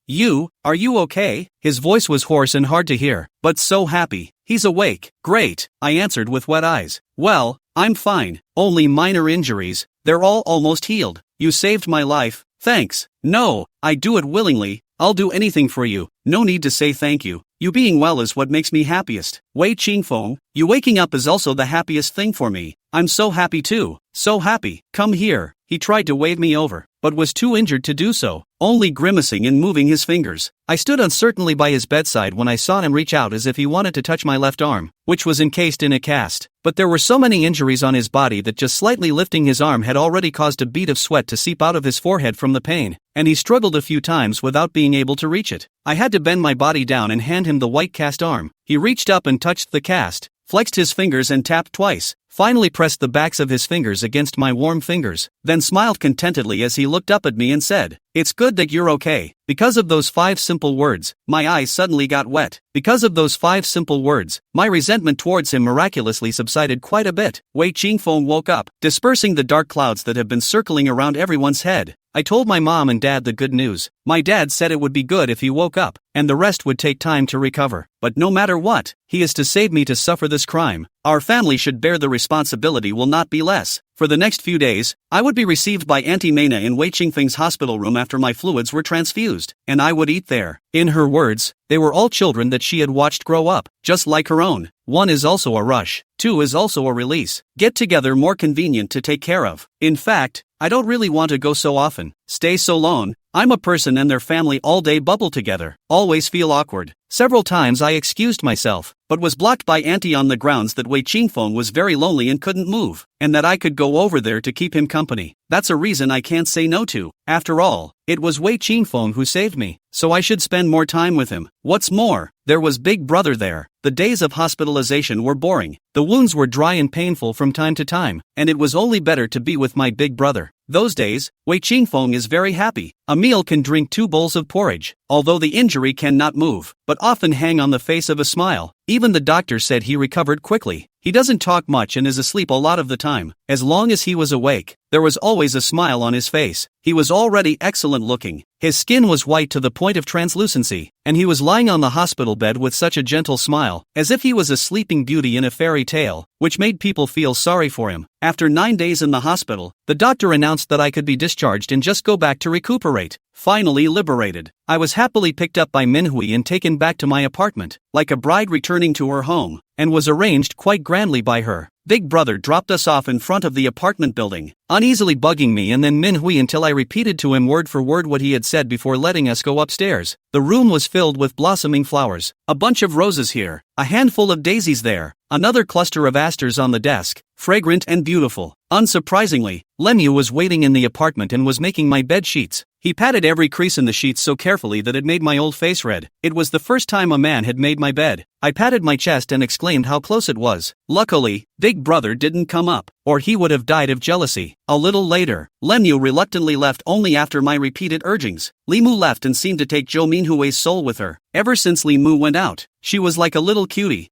Are you okay? His voice was hoarse and hard to hear, but so happy. He's awake. Great, I answered with wet eyes. Well, I'm fine, only minor injuries, they're all almost healed. You saved my life, thanks. No, I do it willingly, I'll do anything for you, no need to say thank you. You being well is what makes me happiest. Wei Qingfeng, you waking up is also the happiest thing for me. I'm so happy too, so happy. Come here. He tried to wave me over, but was too injured to do so, only grimacing and moving his fingers. I stood uncertainly by his bedside when I saw him reach out as if he wanted to touch my left arm, which was encased in a cast. But there were so many injuries on his body that just slightly lifting his arm had already caused a bead of sweat to seep out of his forehead from the pain, and he struggled a few times without being able to reach it. I had to bend my body down and hand him the white cast arm. He reached up and touched the cast, flexed his fingers and tapped twice, finally pressed the backs of his fingers against my warm fingers, then smiled contentedly as he looked up at me and said, "It's good that you're okay." Because of those 5 simple words, my eyes suddenly got wet. Because of those 5 simple words, my resentment towards him miraculously subsided quite a bit. Wei Qingfeng woke up, dispersing the dark clouds that had been circling around everyone's head. I told my mom and dad the good news. My dad said it would be good if he woke up, and the rest would take time to recover. But no matter what, he is to save me to suffer this crime. Our family should bear the responsibility will not be less. For the next few days, I would be received by Auntie Mena in Wei Qingfeng's hospital room after my fluids were transfused, and I would eat there. In her words, they were all children that she had watched grow up, just like her own. 1 is also a rush, 2 is also a release. Get together more convenient to take care of. In fact, I don't really want to go so often, stay so long. I'm a person and their family all day bubble together, always feel awkward. Several times I excused myself, but was blocked by Auntie on the grounds that Wei Qingfeng was very lonely and couldn't move, and that I could go over there to keep him company. That's a reason I can't say no to. After all, it was Wei Qingfeng who saved me, so I should spend more time with him. What's more, there was Big Brother there. The days of hospitalization were boring, the wounds were dry and painful from time to time, and it was only better to be with my big brother. Those days, Wei Qingfeng is very happy. A meal can drink 2 bowls of porridge, although the injury cannot move, but often hang on the face of a smile. Even the doctor said he recovered quickly. He doesn't talk much and is asleep a lot of the time. As long as he was awake, there was always a smile on his face. He was already excellent looking. His skin was white to the point of translucency, and he was lying on the hospital bed with such a gentle smile, as if he was a sleeping beauty in a fairy tale, which made people feel sorry for him. After 9 days in the hospital, the doctor announced that I could be discharged and just go back to recuperate. Finally liberated, I was happily picked up by Manhwa and taken back to my apartment, like a bride returning to her home, and was arranged quite grandly by her. Big brother dropped us off in front of the apartment building, uneasily bugging me and then manhwa until I repeated to him word for word what he had said before letting us go upstairs. The room was filled with blossoming flowers, a bunch of roses here, a handful of daisies there, another cluster of asters on the desk, fragrant and beautiful. Unsurprisingly, Lemieux was waiting in the apartment and was making my bed sheets. He patted every crease in the sheets so carefully that it made my old face red. It was the first time a man had made my bed. I patted my chest and exclaimed how close it was. Luckily, Big Brother didn't come up, or he would have died of jealousy. A little later, Lemieux reluctantly left only after my repeated urgings. Limu left and seemed to take Jo Minhue's soul with her. Ever since Limu went out, she was like a little cutie,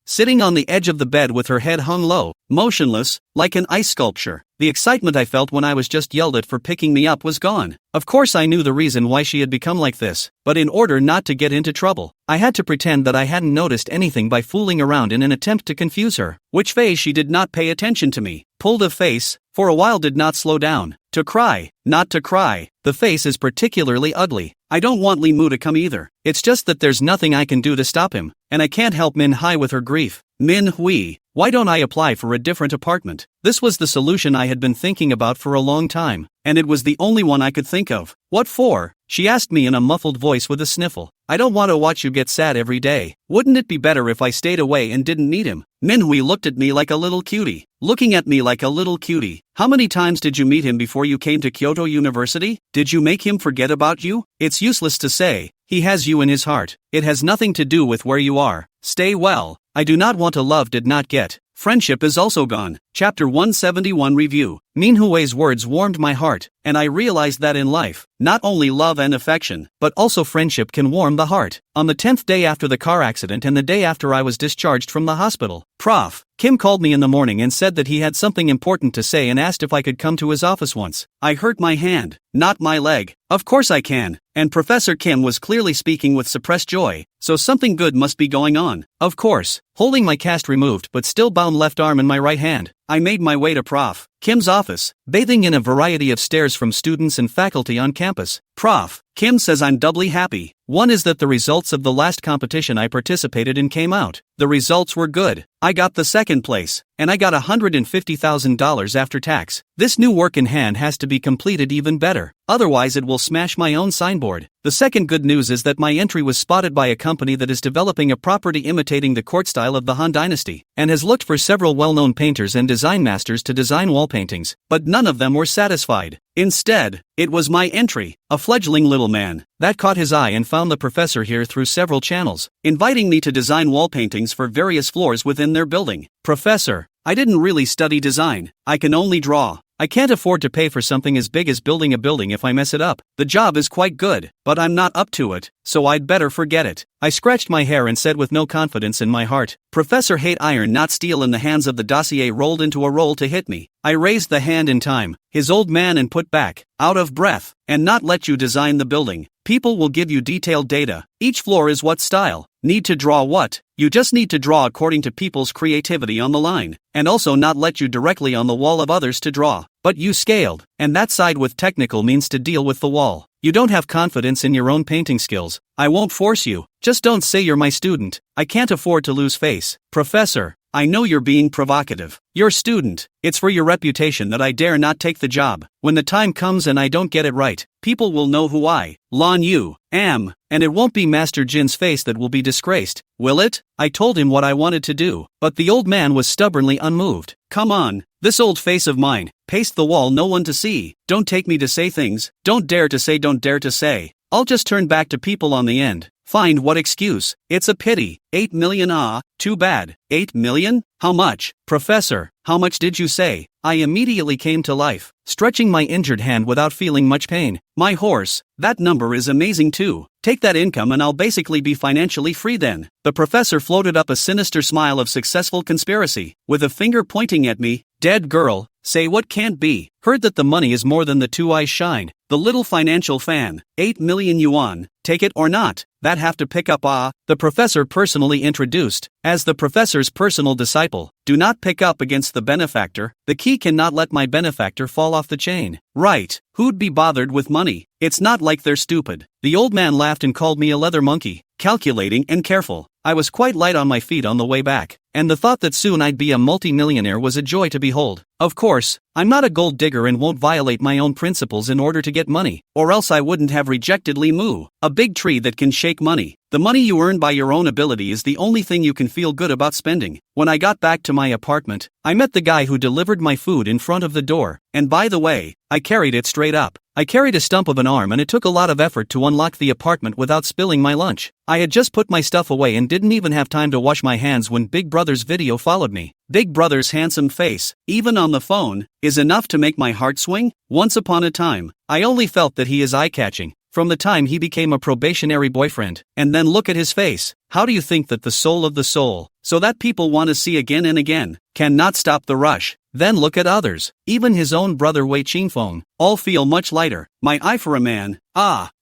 sitting on the edge of the bed with her head hung low, motionless, like an ice sculpture. The excitement I felt when I was just yelled at for picking me up was gone. Of course I knew the reason why she had become like this, but in order not to get into trouble, I had to pretend that I hadn't noticed anything by fooling around in an attempt to confuse her. Which phase she did not pay attention to me, pulled a face, for a while did not slow down, to cry, not to cry. The face is particularly ugly. I don't want Limu to come either. It's just that there's nothing I can do to stop him, and I can't help Min-hai with her grief. Min-hui, why don't I apply for a different apartment? This was the solution I had been thinking about for a long time, and it was the only one I could think of. What for? She asked me in a muffled voice with a sniffle. I don't want to watch you get sad every day. Wouldn't it be better if I stayed away and didn't meet him? Minhui looked at me like a little cutie. Looking at me like a little cutie. How many times did you meet him before you came to Kyoto University? Did you make him forget about you? It's useless to say. He has you in his heart. It has nothing to do with where you are. Stay well. I do not want to love did not get. Friendship is also gone. Chapter 171 Review. Minhue's words warmed my heart, and I realized that in life, not only love and affection, but also friendship can warm the heart. On the 10th day after the car accident and the day after I was discharged from the hospital, Prof. Kim called me in the morning and said that he had something important to say and asked if I could come to his office once. I hurt my hand, not my leg. Of course I can. And Professor Kim was clearly speaking with suppressed joy, so something good must be going on. Of course, holding my cast removed but still bound left arm in my right hand, I made my way to Prof. Kim's office, bathing in a variety of stares from students and faculty on campus. Prof. Kim says I'm doubly happy. One is that the results of the last competition I participated in came out. The results were good. I got the second place, and I got $150,000 after tax. This new work in hand has to be completed even better, otherwise it will smash my own signboard. The second good news is that my entry was spotted by a company that is developing a property imitating the court style of the Han Dynasty, and has looked for several well-known painters and design masters to design wall paintings, but none of them were satisfied. Instead, it was my entry, a fledgling little man, that caught his eye and found the professor here through several channels, inviting me to design wall paintings for various floors within their building. Professor, I didn't really study design. I can only draw. I can't afford to pay for something as big as building a building if I mess it up. The job is quite good, but I'm not up to it, so I'd better forget it. I scratched my hair and said with no confidence in my heart, Professor hate iron not steel in the hands of the dossier rolled into a roll to hit me. I raised the hand in time, his old man and put back, out of breath, and not let you design the building. People will give you detailed data. Each floor is what style. Need to draw what? You just need to draw according to people's creativity on the line, and also not let you directly on the wall of others to draw. But you scaled, and that side with technical means to deal with the wall. You don't have confidence in your own painting skills. I won't force you. Just don't say you're my student. I can't afford to lose face. Professor, I know you're being provocative. Your student. It's for your reputation that I dare not take the job. When the time comes and I don't get it right, people will know who I, Lan Yu, am, and it won't be Master Jin's face that will be disgraced, will it? I told him what I wanted to do, but the old man was stubbornly unmoved. Come on, this old face of mine, paste the wall no one to see. Don't take me to say things, don't dare to say. I'll just turn back to people on the end. Find what excuse? It's a pity. 8 million too bad. 8 million? How much? Professor, how much did you say? I immediately came to life, stretching my injured hand without feeling much pain. My horse, that number is amazing too. Take that income and I'll basically be financially free then. The professor floated up a sinister smile of successful conspiracy, with a finger pointing at me. Dead girl, say what can't be. Heard that the money is more than the two eyes shine. The little financial fan. 8 million yuan, take it or not. That have to pick up the professor personally introduced, as the professor's personal disciple. Do not pick up against the benefactor. The key cannot let my benefactor fall off the chain. Right, who'd be bothered with money? It's not like they're stupid. The old man laughed and called me a leather monkey, calculating and careful. I was quite light on my feet on the way back, and the thought that soon I'd be a multi-millionaire was a joy to behold. Of course, I'm not a gold digger and won't violate my own principles in order to get money, or else I wouldn't have rejected Moo, a big tree that can shake money. The money you earn by your own ability is the only thing you can feel good about spending. When I got back to my apartment, I met the guy who delivered my food in front of the door, and by the way, I carried it straight up. I carried a stump of an arm and it took a lot of effort to unlock the apartment without spilling my lunch. I had just put my stuff away and didn't even have time to wash my hands when Big Brother's video followed me. Big Brother's handsome face, even on the phone, is enough to make my heart swing. Once upon a time, I only felt that he is eye-catching. From the time he became a probationary boyfriend, and then look at his face. How do you think that the soul of the soul, so that people want to see again and again, cannot stop the rush? Then look at others, even his own brother Wei Qingfeng, all feel much lighter. My eye for a man,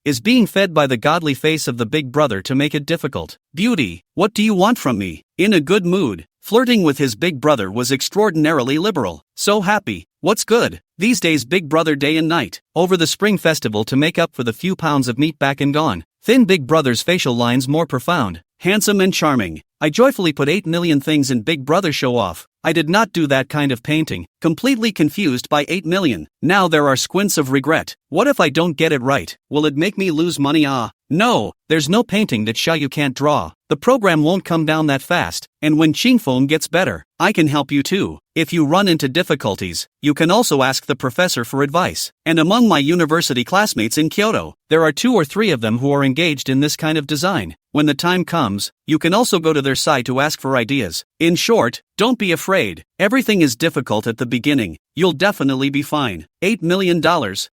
is being fed by the godly face of the Big Brother to make it difficult. Beauty, what do you want from me? In a good mood. Flirting with his Big Brother was extraordinarily liberal. So happy. What's good? These days Big Brother day and night. Over the Spring Festival to make up for the few pounds of meat back and gone. Thin Big Brother's facial lines more profound. Handsome and charming. I joyfully put 8 million things in Big Brother show off. I did not do that kind of painting. Completely confused by 8 million. Now there are squints of regret. What if I don't get it right? Will it make me lose money? No, there's no painting that you can't draw. The program won't come down that fast, and when Qingfeng gets better, I can help you too. If you run into difficulties, you can also ask the professor for advice. And among my university classmates in Kyoto, there are 2 or 3 of them who are engaged in this kind of design. When the time comes, you can also go to their site to ask for ideas. In short, don't be afraid. Everything is difficult at the beginning. You'll definitely be fine. $8 million,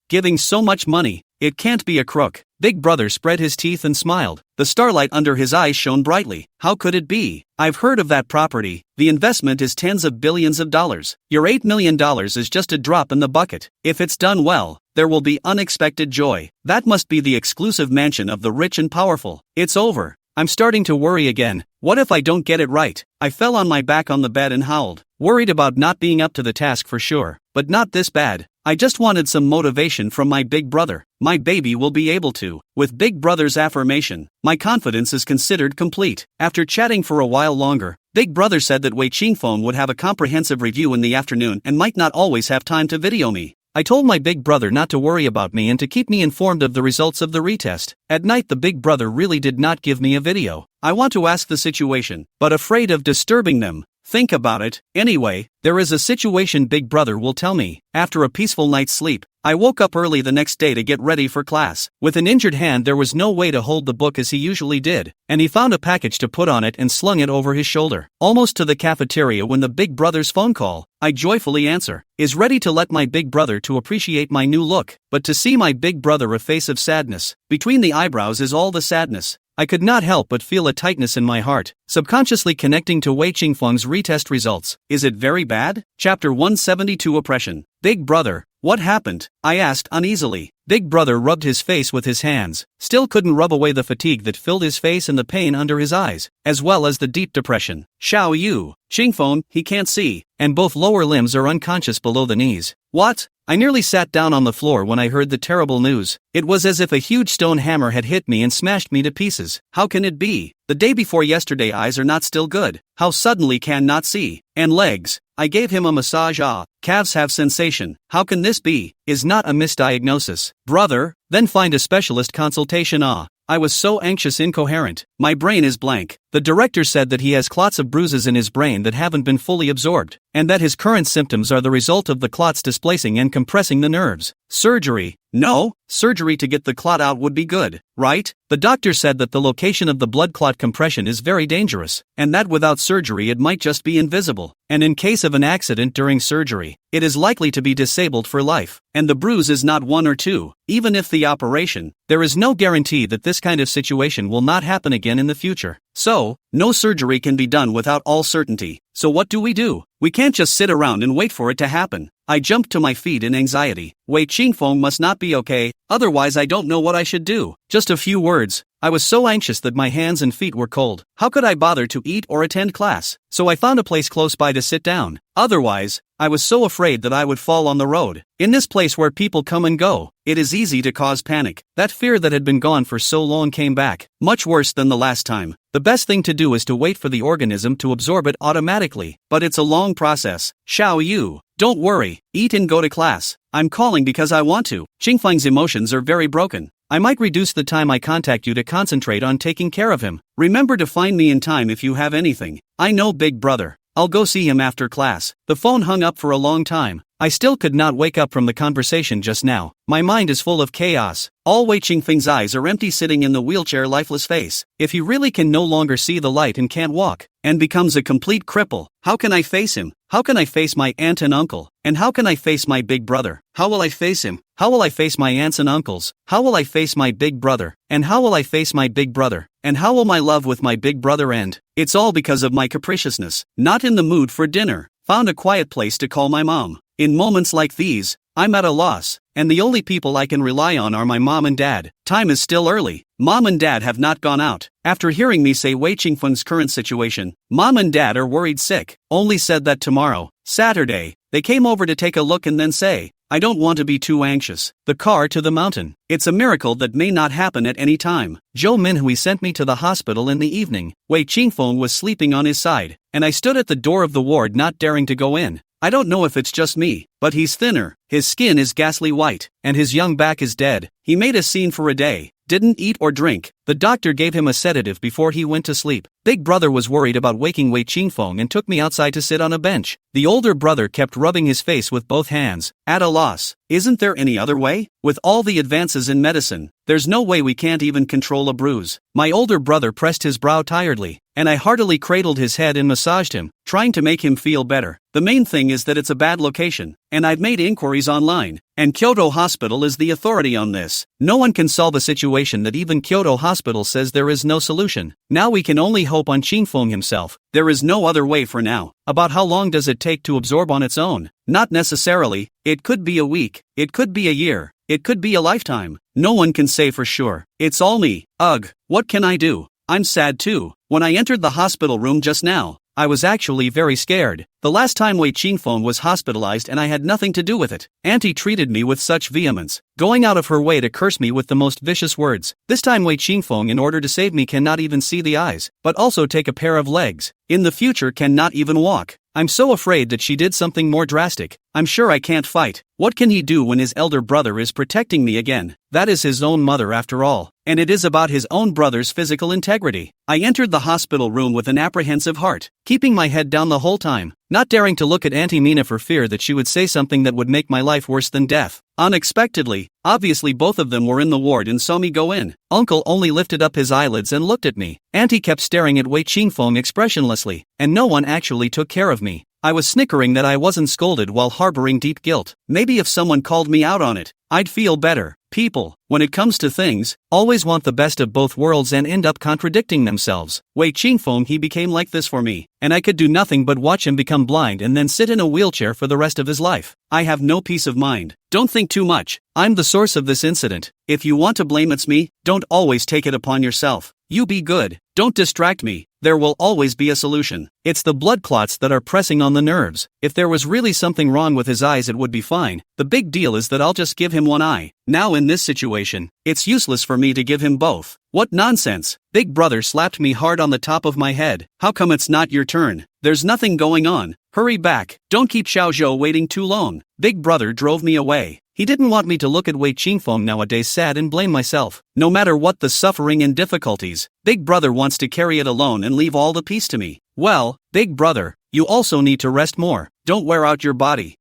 giving so much money, it can't be a crook. Big Brother spread his teeth and smiled. The starlight under his eyes shone brightly. How could it be? I've heard of that property. The investment is tens of billions of dollars. Your $8 million is just a drop in the bucket. If it's done well, there will be unexpected joy. That must be the exclusive mansion of the rich and powerful. It's over. I'm starting to worry again. What if I don't get it right? I fell on my back on the bed and howled. Worried about not being up to the task for sure. But not this bad. I just wanted some motivation from my Big Brother. My baby will be able to. With Big Brother's affirmation, my confidence is considered complete. After chatting for a while longer, Big Brother said that Wei Qingfeng would have a comprehensive review in the afternoon and might not always have time to video me. I told my Big Brother not to worry about me and to keep me informed of the results of the retest. At night the Big Brother really did not give me a video. I want to ask the situation, but afraid of disturbing them. Think about it. Anyway, there is a situation Big Brother will tell me. After a peaceful night's sleep, I woke up early the next day to get ready for class. With an injured hand there was no way to hold the book as he usually did, and he found a package to put on it and slung it over his shoulder. Almost to the cafeteria when the Big Brother's phone call, I joyfully answer. Is ready to let my Big Brother to appreciate my new look, but to see my Big Brother a face of sadness. Between the eyebrows is all the sadness. I could not help but feel a tightness in my heart, subconsciously connecting to Wei Qingfeng's retest results. Is it very bad? Chapter 172 Oppression. Big Brother, what happened? I asked uneasily. Big Brother rubbed his face with his hands, still couldn't rub away the fatigue that filled his face and the pain under his eyes, as well as the deep depression. Xiao Yu, Qingfeng, he can't see, and both lower limbs are unconscious below the knees. What? I nearly sat down on the floor when I heard the terrible news. It was as if a huge stone hammer had hit me and smashed me to pieces. How can it be? The day before yesterday eyes are not still good. How suddenly can not see? And legs. I gave him a massage. Calves have sensation. How can this be? Is not a misdiagnosis. Brother, then find a specialist consultation. I was so anxious, incoherent. My brain is blank. The director said that he has clots of bruises in his brain that haven't been fully absorbed, and that his current symptoms are the result of the clots displacing and compressing the nerves. Surgery? No, surgery to get the clot out would be good, right? The doctor said that the location of the blood clot compression is very dangerous, and that without surgery it might just be invisible, and in case of an accident during surgery, it is likely to be disabled for life, and the bruise is not 1 or 2. Even if the operation, there is no guarantee that this kind of situation will not happen again in the future. So, no surgery can be done without all certainty. So what do? We can't just sit around and wait for it to happen. I jumped to my feet in anxiety. Wei Qingfeng must not be okay, otherwise I don't know what I should do. Just a few words. I was so anxious that my hands and feet were cold. How could I bother to eat or attend class? So I found a place close by to sit down. Otherwise, I was so afraid that I would fall on the road. In this place where people come and go, it is easy to cause panic. That fear that had been gone for so long came back, much worse than the last time. The best thing to do is to wait for the organism to absorb it automatically, but it's a long process. Xiao Yu, don't worry, eat and go to class. I'm calling because I want to. Qingfeng's emotions are very broken. I might reduce the time I contact you to concentrate on taking care of him. Remember to find me in time if you have anything. I know, big brother. I'll go see him after class. The phone hung up for a long time. I still could not wake up from the conversation just now. My mind is full of chaos. All Wei Qingfeng's eyes are empty, sitting in the wheelchair, lifeless face. If he really can no longer see the light and can't walk, and becomes a complete cripple, how can I face him? How can I face my aunt and uncle? And how can I face my big brother? How will I face him? How will I face my aunts and uncles? How will I face my big brother? And how will I face my big brother? And how will my love with my big brother end? It's all because of my capriciousness. Not in the mood for dinner. Found a quiet place to call my mom. In moments like these, I'm at a loss, and the only people I can rely on are my mom and dad. Time is still early. Mom and dad have not gone out. After hearing me say Wei Qingfeng's current situation, mom and dad are worried sick. Only said that tomorrow, Saturday, they came over to take a look and then say, I don't want to be too anxious. The car to the mountain. It's a miracle that may not happen at any time. Zhou Minhui sent me to the hospital in the evening. Wei Qingfeng was sleeping on his side, and I stood at the door of the ward not daring to go in. I don't know if it's just me, but he's thinner, his skin is ghastly white, and his young back is dead. He made a scene for a day, didn't eat or drink. The doctor gave him a sedative before he went to sleep. Big brother was worried about waking Wei Qingfeng and took me outside to sit on a bench. The older brother kept rubbing his face with both hands, at a loss. Isn't there any other way? With all the advances in medicine, there's no way we can't even control a bruise. My older brother pressed his brow tiredly, and I heartily cradled his head and massaged him, trying to make him feel better. The main thing is that it's a bad location, and I've made inquiries online, and Kyoto Hospital is the authority on this. No one can solve a situation that even Kyoto Hospital says there is no solution. Now we can only hope on Qingfeng himself. There is no other way for now. About how long does it take to absorb on its own? Not necessarily. It could be a week, it could be a year, it could be a lifetime. No one can say for sure. It's all me. Ugh, what can I do? I'm sad too. When I entered the hospital room just now, I was actually very scared. The last time Wei Qingfeng was hospitalized and I had nothing to do with it. Auntie treated me with such vehemence, going out of her way to curse me with the most vicious words. This time Wei Qingfeng, in order to save me, cannot even see the eyes, but also take a pair of legs. In the future cannot even walk. I'm so afraid that she did something more drastic. I'm sure I can't fight. What can he do when his elder brother is protecting me again? That is his own mother after all, and it is about his own brother's physical integrity. I entered the hospital room with an apprehensive heart, keeping my head down the whole time, not daring to look at Auntie Mina for fear that she would say something that would make my life worse than death. Unexpectedly, obviously both of them were in the ward and saw me go in. Uncle only lifted up his eyelids and looked at me. Auntie kept staring at Wei Qingfeng expressionlessly, and no one actually took care of me. I was snickering that I wasn't scolded while harboring deep guilt. Maybe if someone called me out on it, I'd feel better. People, when it comes to things, always want the best of both worlds and end up contradicting themselves. Wei Qingfeng, he became like this for me, and I could do nothing but watch him become blind and then sit in a wheelchair for the rest of his life. I have no peace of mind. Don't think too much. I'm the source of this incident. If you want to blame it's me, don't always take it upon yourself. You be good. Don't distract me. There will always be a solution. It's the blood clots that are pressing on the nerves. If there was really something wrong with his eyes, it would be fine. The big deal is that I'll just give him one eye. Now in this situation, it's useless for me to give him both. What nonsense. Big brother slapped me hard on the top of my head. How come it's not your turn? There's nothing going on. Hurry back. Don't keep Xiaozhou waiting too long. Big brother drove me away. He didn't want me to look at Wei Qingfeng nowadays sad and blame myself. No matter what the suffering and difficulties, Big brother wants to carry it alone and leave all the peace to me. Well, Big brother, you also need to rest more. Don't wear out your body.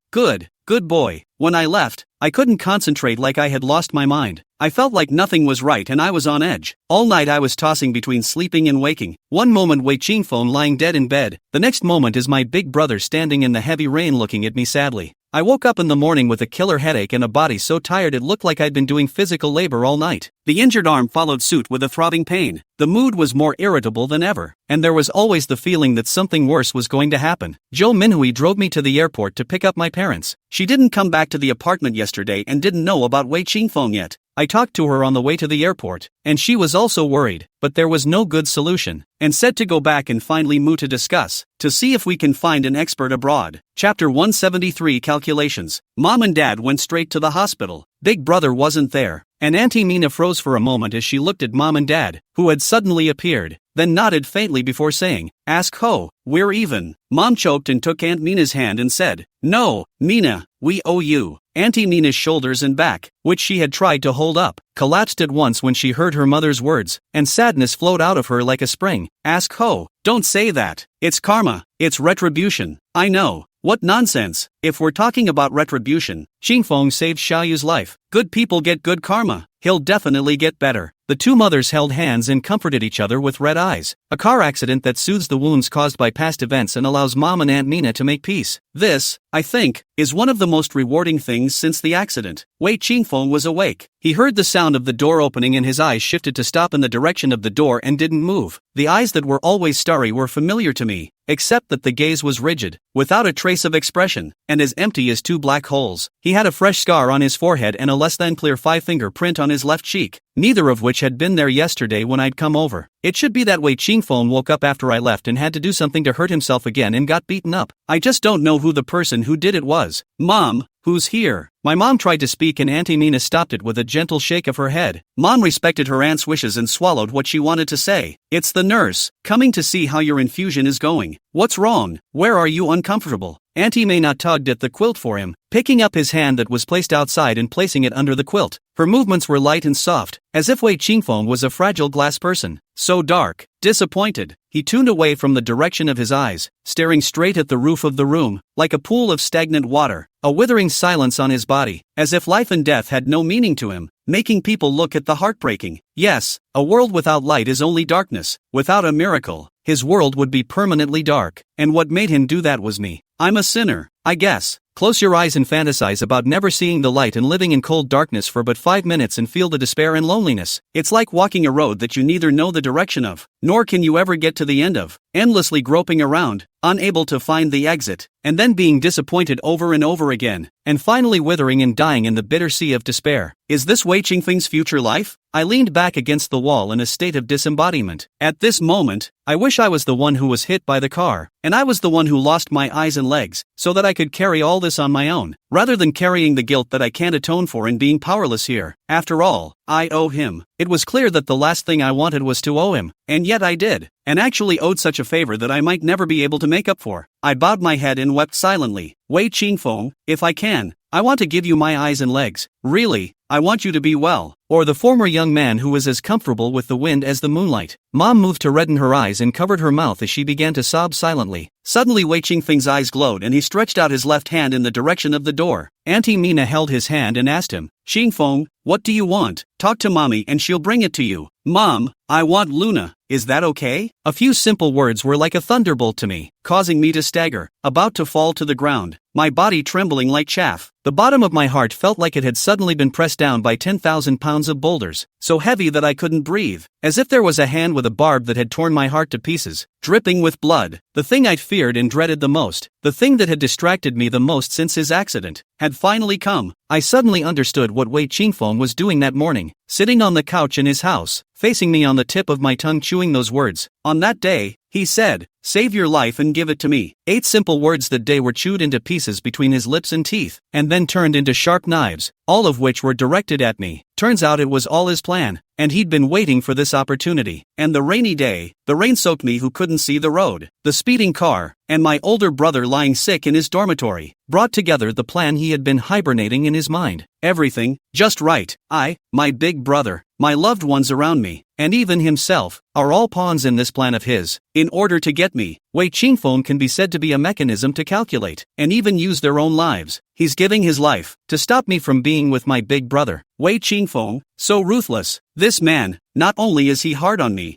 Good boy. When I left, I couldn't concentrate, like I had lost my mind. I felt like nothing was right and I was on edge. All night I was tossing between sleeping and waking. One moment Wei Qingfeng lying dead in bed, the next moment is my big brother standing in the heavy rain looking at me sadly. I woke up in the morning with a killer headache and a body so tired it looked like I'd been doing physical labor all night. The injured arm followed suit with a throbbing pain. The mood was more irritable than ever, and there was always the feeling that something worse was going to happen. Jo Minhui drove me to the airport to pick up my parents. She didn't come back to the apartment yesterday and didn't know about Wei Qingfeng yet. I talked to her on the way to the airport, and she was also worried, but there was no good solution, and said to go back and find Li Mu to discuss, to see if we can find an expert abroad. Chapter 173 Calculations. Mom and Dad went straight to the hospital. Big brother wasn't there, and Auntie Mina froze for a moment as she looked at Mom and Dad, who had suddenly appeared, then nodded faintly before saying, "Ask Ho, we're even." Mom choked and took Aunt Mina's hand and said, "No, Mina, we owe you." Auntie Mina's shoulders and back, which she had tried to hold up, collapsed at once when she heard her mother's words, and sadness flowed out of her like a spring. "Ask Ho, don't say that. It's karma, it's retribution." "I know. What nonsense. If we're talking about retribution, Qingfeng saved Xiaoyu's life. Good people get good karma. He'll definitely get better." The two mothers held hands and comforted each other with red eyes. A car accident that soothes the wounds caused by past events and allows Mom and Aunt Mina to make peace. This, I think, is one of the most rewarding things since the accident. Wei Qingfeng was awake. He heard the sound of the door opening and his eyes shifted to stop in the direction of the door and didn't move. The eyes that were always starry were familiar to me, except that the gaze was rigid, without a trace of expression, and as empty as two black holes. He had a fresh scar on his forehead and a less than clear 5-finger print on his left cheek, neither of which had been there yesterday when I'd come over. It should be that Wei Qingfeng woke up after I left and had to do something to hurt himself again and got beaten up. I just don't know who the person who did it was. "Mom, who's here?" My mom tried to speak and Auntie Mina stopped it with a gentle shake of her head. Mom respected her aunt's wishes and swallowed what she wanted to say. "It's the nurse, coming to see how your infusion is going." "What's wrong? Where are you uncomfortable?" Auntie Mina tugged at the quilt for him, picking up his hand that was placed outside and placing it under the quilt. Her movements were light and soft, as if Wei Qingfeng was a fragile glass person. So dark. Disappointed, he tuned away from the direction of his eyes, staring straight at the roof of the room, like a pool of stagnant water, a withering silence on his body, as if life and death had no meaning to him, making people look at the heartbreaking. Yes, a world without light is only darkness. Without a miracle, his world would be permanently dark, and what made him do that was me. I'm a sinner, I guess. Close your eyes and fantasize about never seeing the light and living in cold darkness for but 5 minutes and feel the despair and loneliness. It's like walking a road that you neither know the direction of, nor can you ever get to the end of, endlessly groping around, unable to find the exit, and then being disappointed over and over again, and finally withering and dying in the bitter sea of despair. Is this Wei Qingfeng's future life? I leaned back against the wall in a state of disembodiment. At this moment, I wish I was the one who was hit by the car, and I was the one who lost my eyes and legs, so that I could carry all this on my own, rather than carrying the guilt that I can't atone for and being powerless here. After all, I owe him. It was clear that the last thing I wanted was to owe him, and yet I did, and actually owed such a favor that I might never be able to make up for. I bowed my head and wept silently. Wei Qingfeng, if I can, I want to give you my eyes and legs. Really, I want you to be well. Or the former young man who was as comfortable with the wind as the moonlight. Mom moved to redden her eyes and covered her mouth as she began to sob silently. Suddenly Wei Qingfeng's eyes glowed and he stretched out his left hand in the direction of the door. Auntie Mina held his hand and asked him, "Qingfeng, what do you want? Talk to mommy and she'll bring it to you." "Mom, I want Luna. Is that okay?" A few simple words were like a thunderbolt to me, causing me to stagger, about to fall to the ground, my body trembling like chaff. The bottom of my heart felt like it had suddenly been pressed down by 10,000 pounds of boulders, so heavy that I couldn't breathe, as if there was a hand with a barb that had torn my heart to pieces, dripping with blood. The thing I'd feared and dreaded the most, the thing that had distracted me the most since his accident, had finally come. I suddenly understood what Wei Qingfeng was doing that morning, sitting on the couch in his house, facing me on the tip of my tongue chewing those words. On that day, he said, "Save your life and give it to me." 8 simple words that day were chewed into pieces between his lips and teeth, and then turned into sharp knives, all of which were directed at me. Turns out it was all his plan, and he'd been waiting for this opportunity. And the rainy day, the rain soaked me who couldn't see the road, the speeding car, and my older brother lying sick in his dormitory, brought together the plan he had been hibernating in his mind. Everything, just right. I, my big brother, my loved ones around me, and even himself, are all pawns in this plan of his. In order to get me, Wei Qingfeng can be said to be a mechanism to calculate, and even use their own lives. He's giving his life, to stop me from being with my big brother. Wei Qingfeng, so ruthless. This man, not only is he hard on me,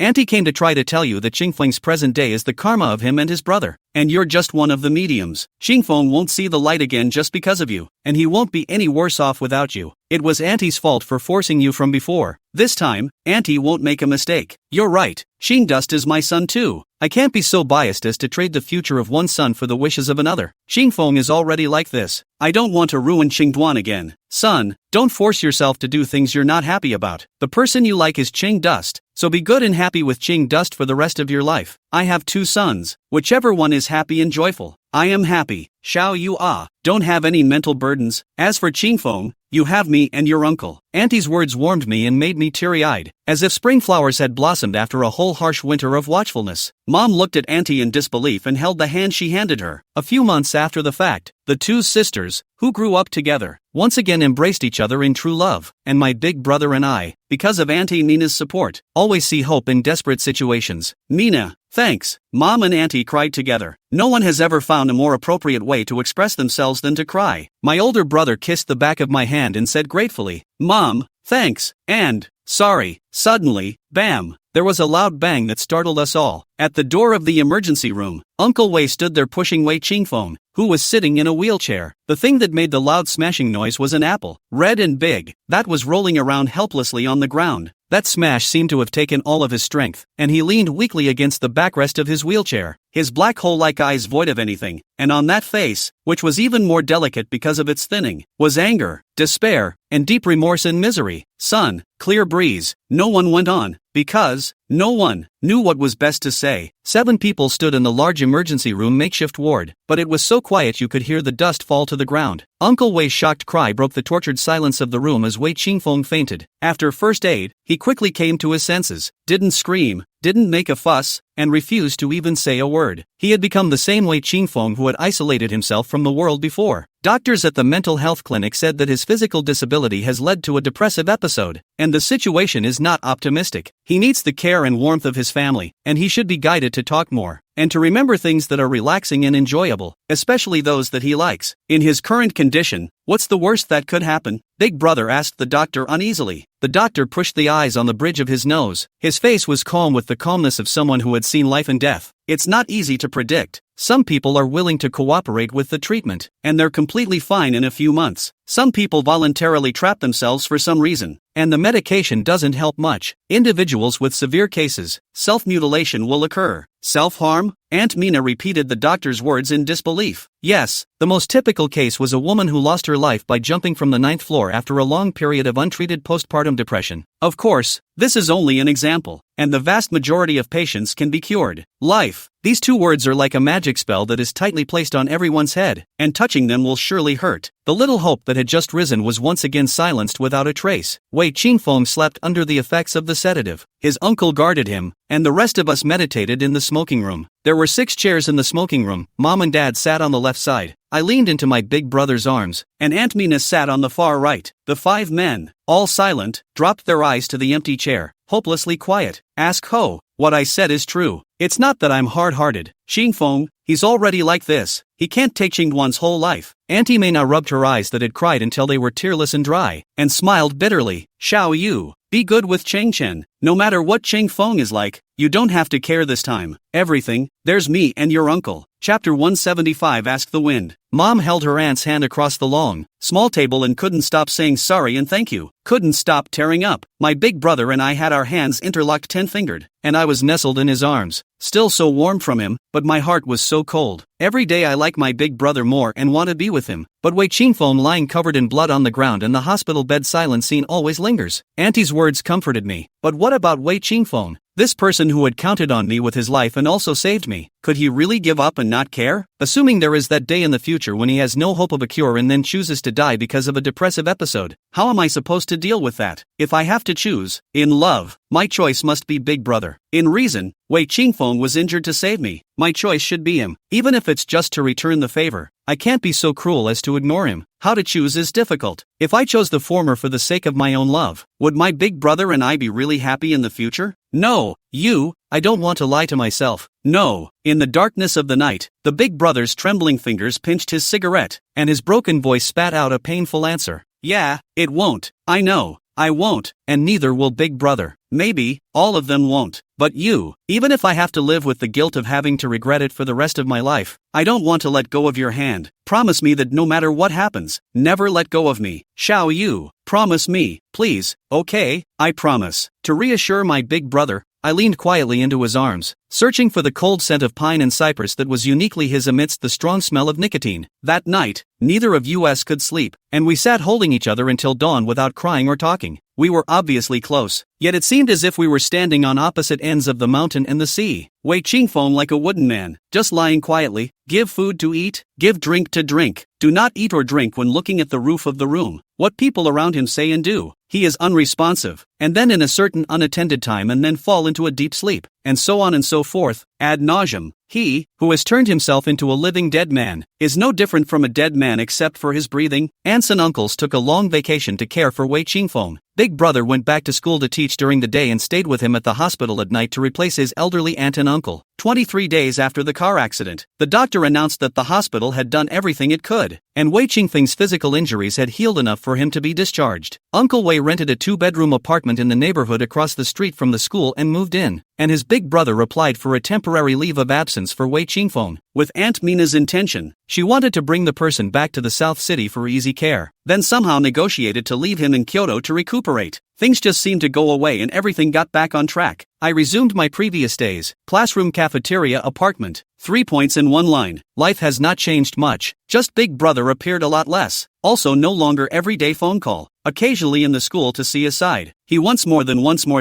Auntie came to try to tell you that Qingfeng's present day is the karma of him and his brother. And you're just one of the mediums. Qingfeng won't see the light again just because of you, and he won't be any worse off without you. It was Auntie's fault for forcing you from before. This time, Auntie won't make a mistake. You're right, Qingdust is my son too. I can't be so biased as to trade the future of one son for the wishes of another. Qingfeng is already like this. I don't want to ruin Qingduan again. Son, don't force yourself to do things you're not happy about. The person you like is Qingdust, so be good and happy with Qingdust for the rest of your life. I have 2 sons. Whichever one is happy and joyful. I am happy. Xiao Yu don't have any mental burdens. As for Qingfeng, you have me and your uncle. Auntie's words warmed me and made me teary-eyed, as if spring flowers had blossomed after a whole harsh winter of watchfulness. Mom looked at Auntie in disbelief and held the hand she handed her. A few months after the fact, the 2 sisters, who grew up together, once again embraced each other in true love, and my big brother and I, because of Auntie Nina's support, always see hope in desperate situations. Nina, thanks. Mom and Auntie cried together. No one has ever found a more appropriate way to express themselves than to cry. My older brother kissed the back of my hand and said gratefully, Mom, thanks, and, sorry. Suddenly, bam, there was a loud bang that startled us all. At the door of the emergency room, Uncle Wei stood there pushing Wei Qingfeng, who was sitting in a wheelchair. The thing that made the loud smashing noise was an apple, red and big, that was rolling around helplessly on the ground. That smash seemed to have taken all of his strength, and he leaned weakly against the backrest of his wheelchair, his black hole-like eyes void of anything, and on that face, which was even more delicate because of its thinning, was anger, despair, and deep remorse and misery. Son, clear breeze. No one went on, because no one knew what was best to say. 7 people stood in the large emergency room makeshift ward, but it was so quiet you could hear the dust fall to the ground. Uncle Wei's shocked cry broke the tortured silence of the room as Wei Qingfeng fainted. After first aid, he quickly came to his senses, didn't scream, didn't make a fuss, and refused to even say a word. He had become the same Wei Qingfeng who had isolated himself from the world before. Doctors at the mental health clinic said that his physical disability has led to a depressive episode, and the situation is not optimistic. He needs the care and warmth of his family, and he should be guided to talk more, and to remember things that are relaxing and enjoyable, especially those that he likes. In his current condition, what's the worst that could happen? Big brother asked the doctor uneasily. The doctor pushed the eyes on the bridge of his nose. His face was calm with the calmness of someone who had seen life and death. It's not easy to predict. Some people are willing to cooperate with the treatment, and they're completely fine in a few months. Some people voluntarily trap themselves for some reason, and the medication doesn't help much. Individuals with severe cases, self-mutilation will occur. Self-harm? Aunt Mina repeated the doctor's words in disbelief. Yes, the most typical case was a woman who lost her life by jumping from the 9th floor after a long period of untreated postpartum depression. Of course, this is only an example, and the vast majority of patients can be cured. Life. These 2 words are like a magic spell that is tightly placed on everyone's head, and touching them will surely hurt. The little hope that had just risen was once again silenced without a trace. Wei Qingfeng slept under the effects of the sedative. His uncle guarded him, and the rest of us meditated in the smoking room. There were 6 chairs in the smoking room. Mom and Dad sat on the left side. I leaned into my big brother's arms, and Aunt Mina sat on the far right. The 5 men, all silent, dropped their eyes to the empty chair, hopelessly quiet. Ask Ho, what I said is true. It's not that I'm hard-hearted. Qingfeng, he's already like this. He can't take Qingduan's whole life. Auntie Mina rubbed her eyes that had cried until they were tearless and dry, and smiled bitterly. Xiao Yu, be good with Chengchen. No matter what Qingfeng is like, you don't have to care this time. Everything, there's me and your uncle. Chapter 175. Ask the Wind. Mom held her aunt's hand across the long, small table and couldn't stop saying sorry and thank you. Couldn't stop tearing up. My big brother and I had our hands interlocked 10-fingered, and I was nestled in his arms, still so warm from him, but my heart was so cold. Every day I like my big brother more and want to be with him. But Wei Qingfeng lying covered in blood on the ground and the hospital bed silent scene always lingers. Auntie's words comforted me. But what about Wei Qingfeng? This person who had counted on me with his life and also saved me. Could he really give up and not care? Assuming there is that day in the future when he has no hope of a cure and then chooses to die because of a depressive episode, how am I supposed to deal with that? If I have to choose, in love, my choice must be Big Brother. In reason, Wei Qingfeng was injured to save me. My choice should be him, even if it's just to return the favor. I can't be so cruel as to ignore him. How to choose is difficult. If I chose the former for the sake of my own love, would my big brother and I be really happy in the future? No, I don't want to lie to myself. No. In the darkness of the night, the big brother's trembling fingers pinched his cigarette, and his broken voice spat out a painful answer. Yeah, it won't. I know. I won't, and neither will Big Brother. Maybe, all of them won't. But you, even if I have to live with the guilt of having to regret it for the rest of my life, I don't want to let go of your hand. Promise me that no matter what happens, never let go of me. Shall you? Promise me, please. Okay, I promise. To reassure my big brother, I leaned quietly into his arms, searching for the cold scent of pine and cypress that was uniquely his amidst the strong smell of nicotine. That night, neither of us could sleep, and we sat holding each other until dawn without crying or talking. We were obviously close, yet it seemed as if we were standing on opposite ends of the mountain and the sea. Wei Qingfeng like a wooden man, just lying quietly. Give food to eat, give drink to drink. Do not eat or drink when looking at the roof of the room. What people around him say and do. He is unresponsive, and then in a certain unattended time and then fall into a deep sleep, and so on and so forth, ad nauseum. He, who has turned himself into a living dead man, is no different from a dead man except for his breathing. Aunts and uncles took a long vacation to care for Wei Qingfeng. Big brother went back to school to teach during the day and stayed with him at the hospital at night to replace his elderly aunt and uncle. 23 days after the car accident, the doctor announced that the hospital had done everything it could, and Wei Qingfeng's physical injuries had healed enough for him to be discharged. Uncle Wei rented a 2-bedroom apartment in the neighborhood across the street from the school and moved in, and his big brother applied for a temporary leave of absence for Wei Qingfeng. With Aunt Mina's intention, she wanted to bring the person back to the South City for easy care, then somehow negotiated to leave him in Kyoto to recuperate. Things just seemed to go away and everything got back on track. I resumed my previous days. Classroom, cafeteria, apartment. 3 points in one line. Life has not changed much, just Big Brother appeared a lot less. Also no longer everyday phone call. Occasionally in the school to see his side. He once more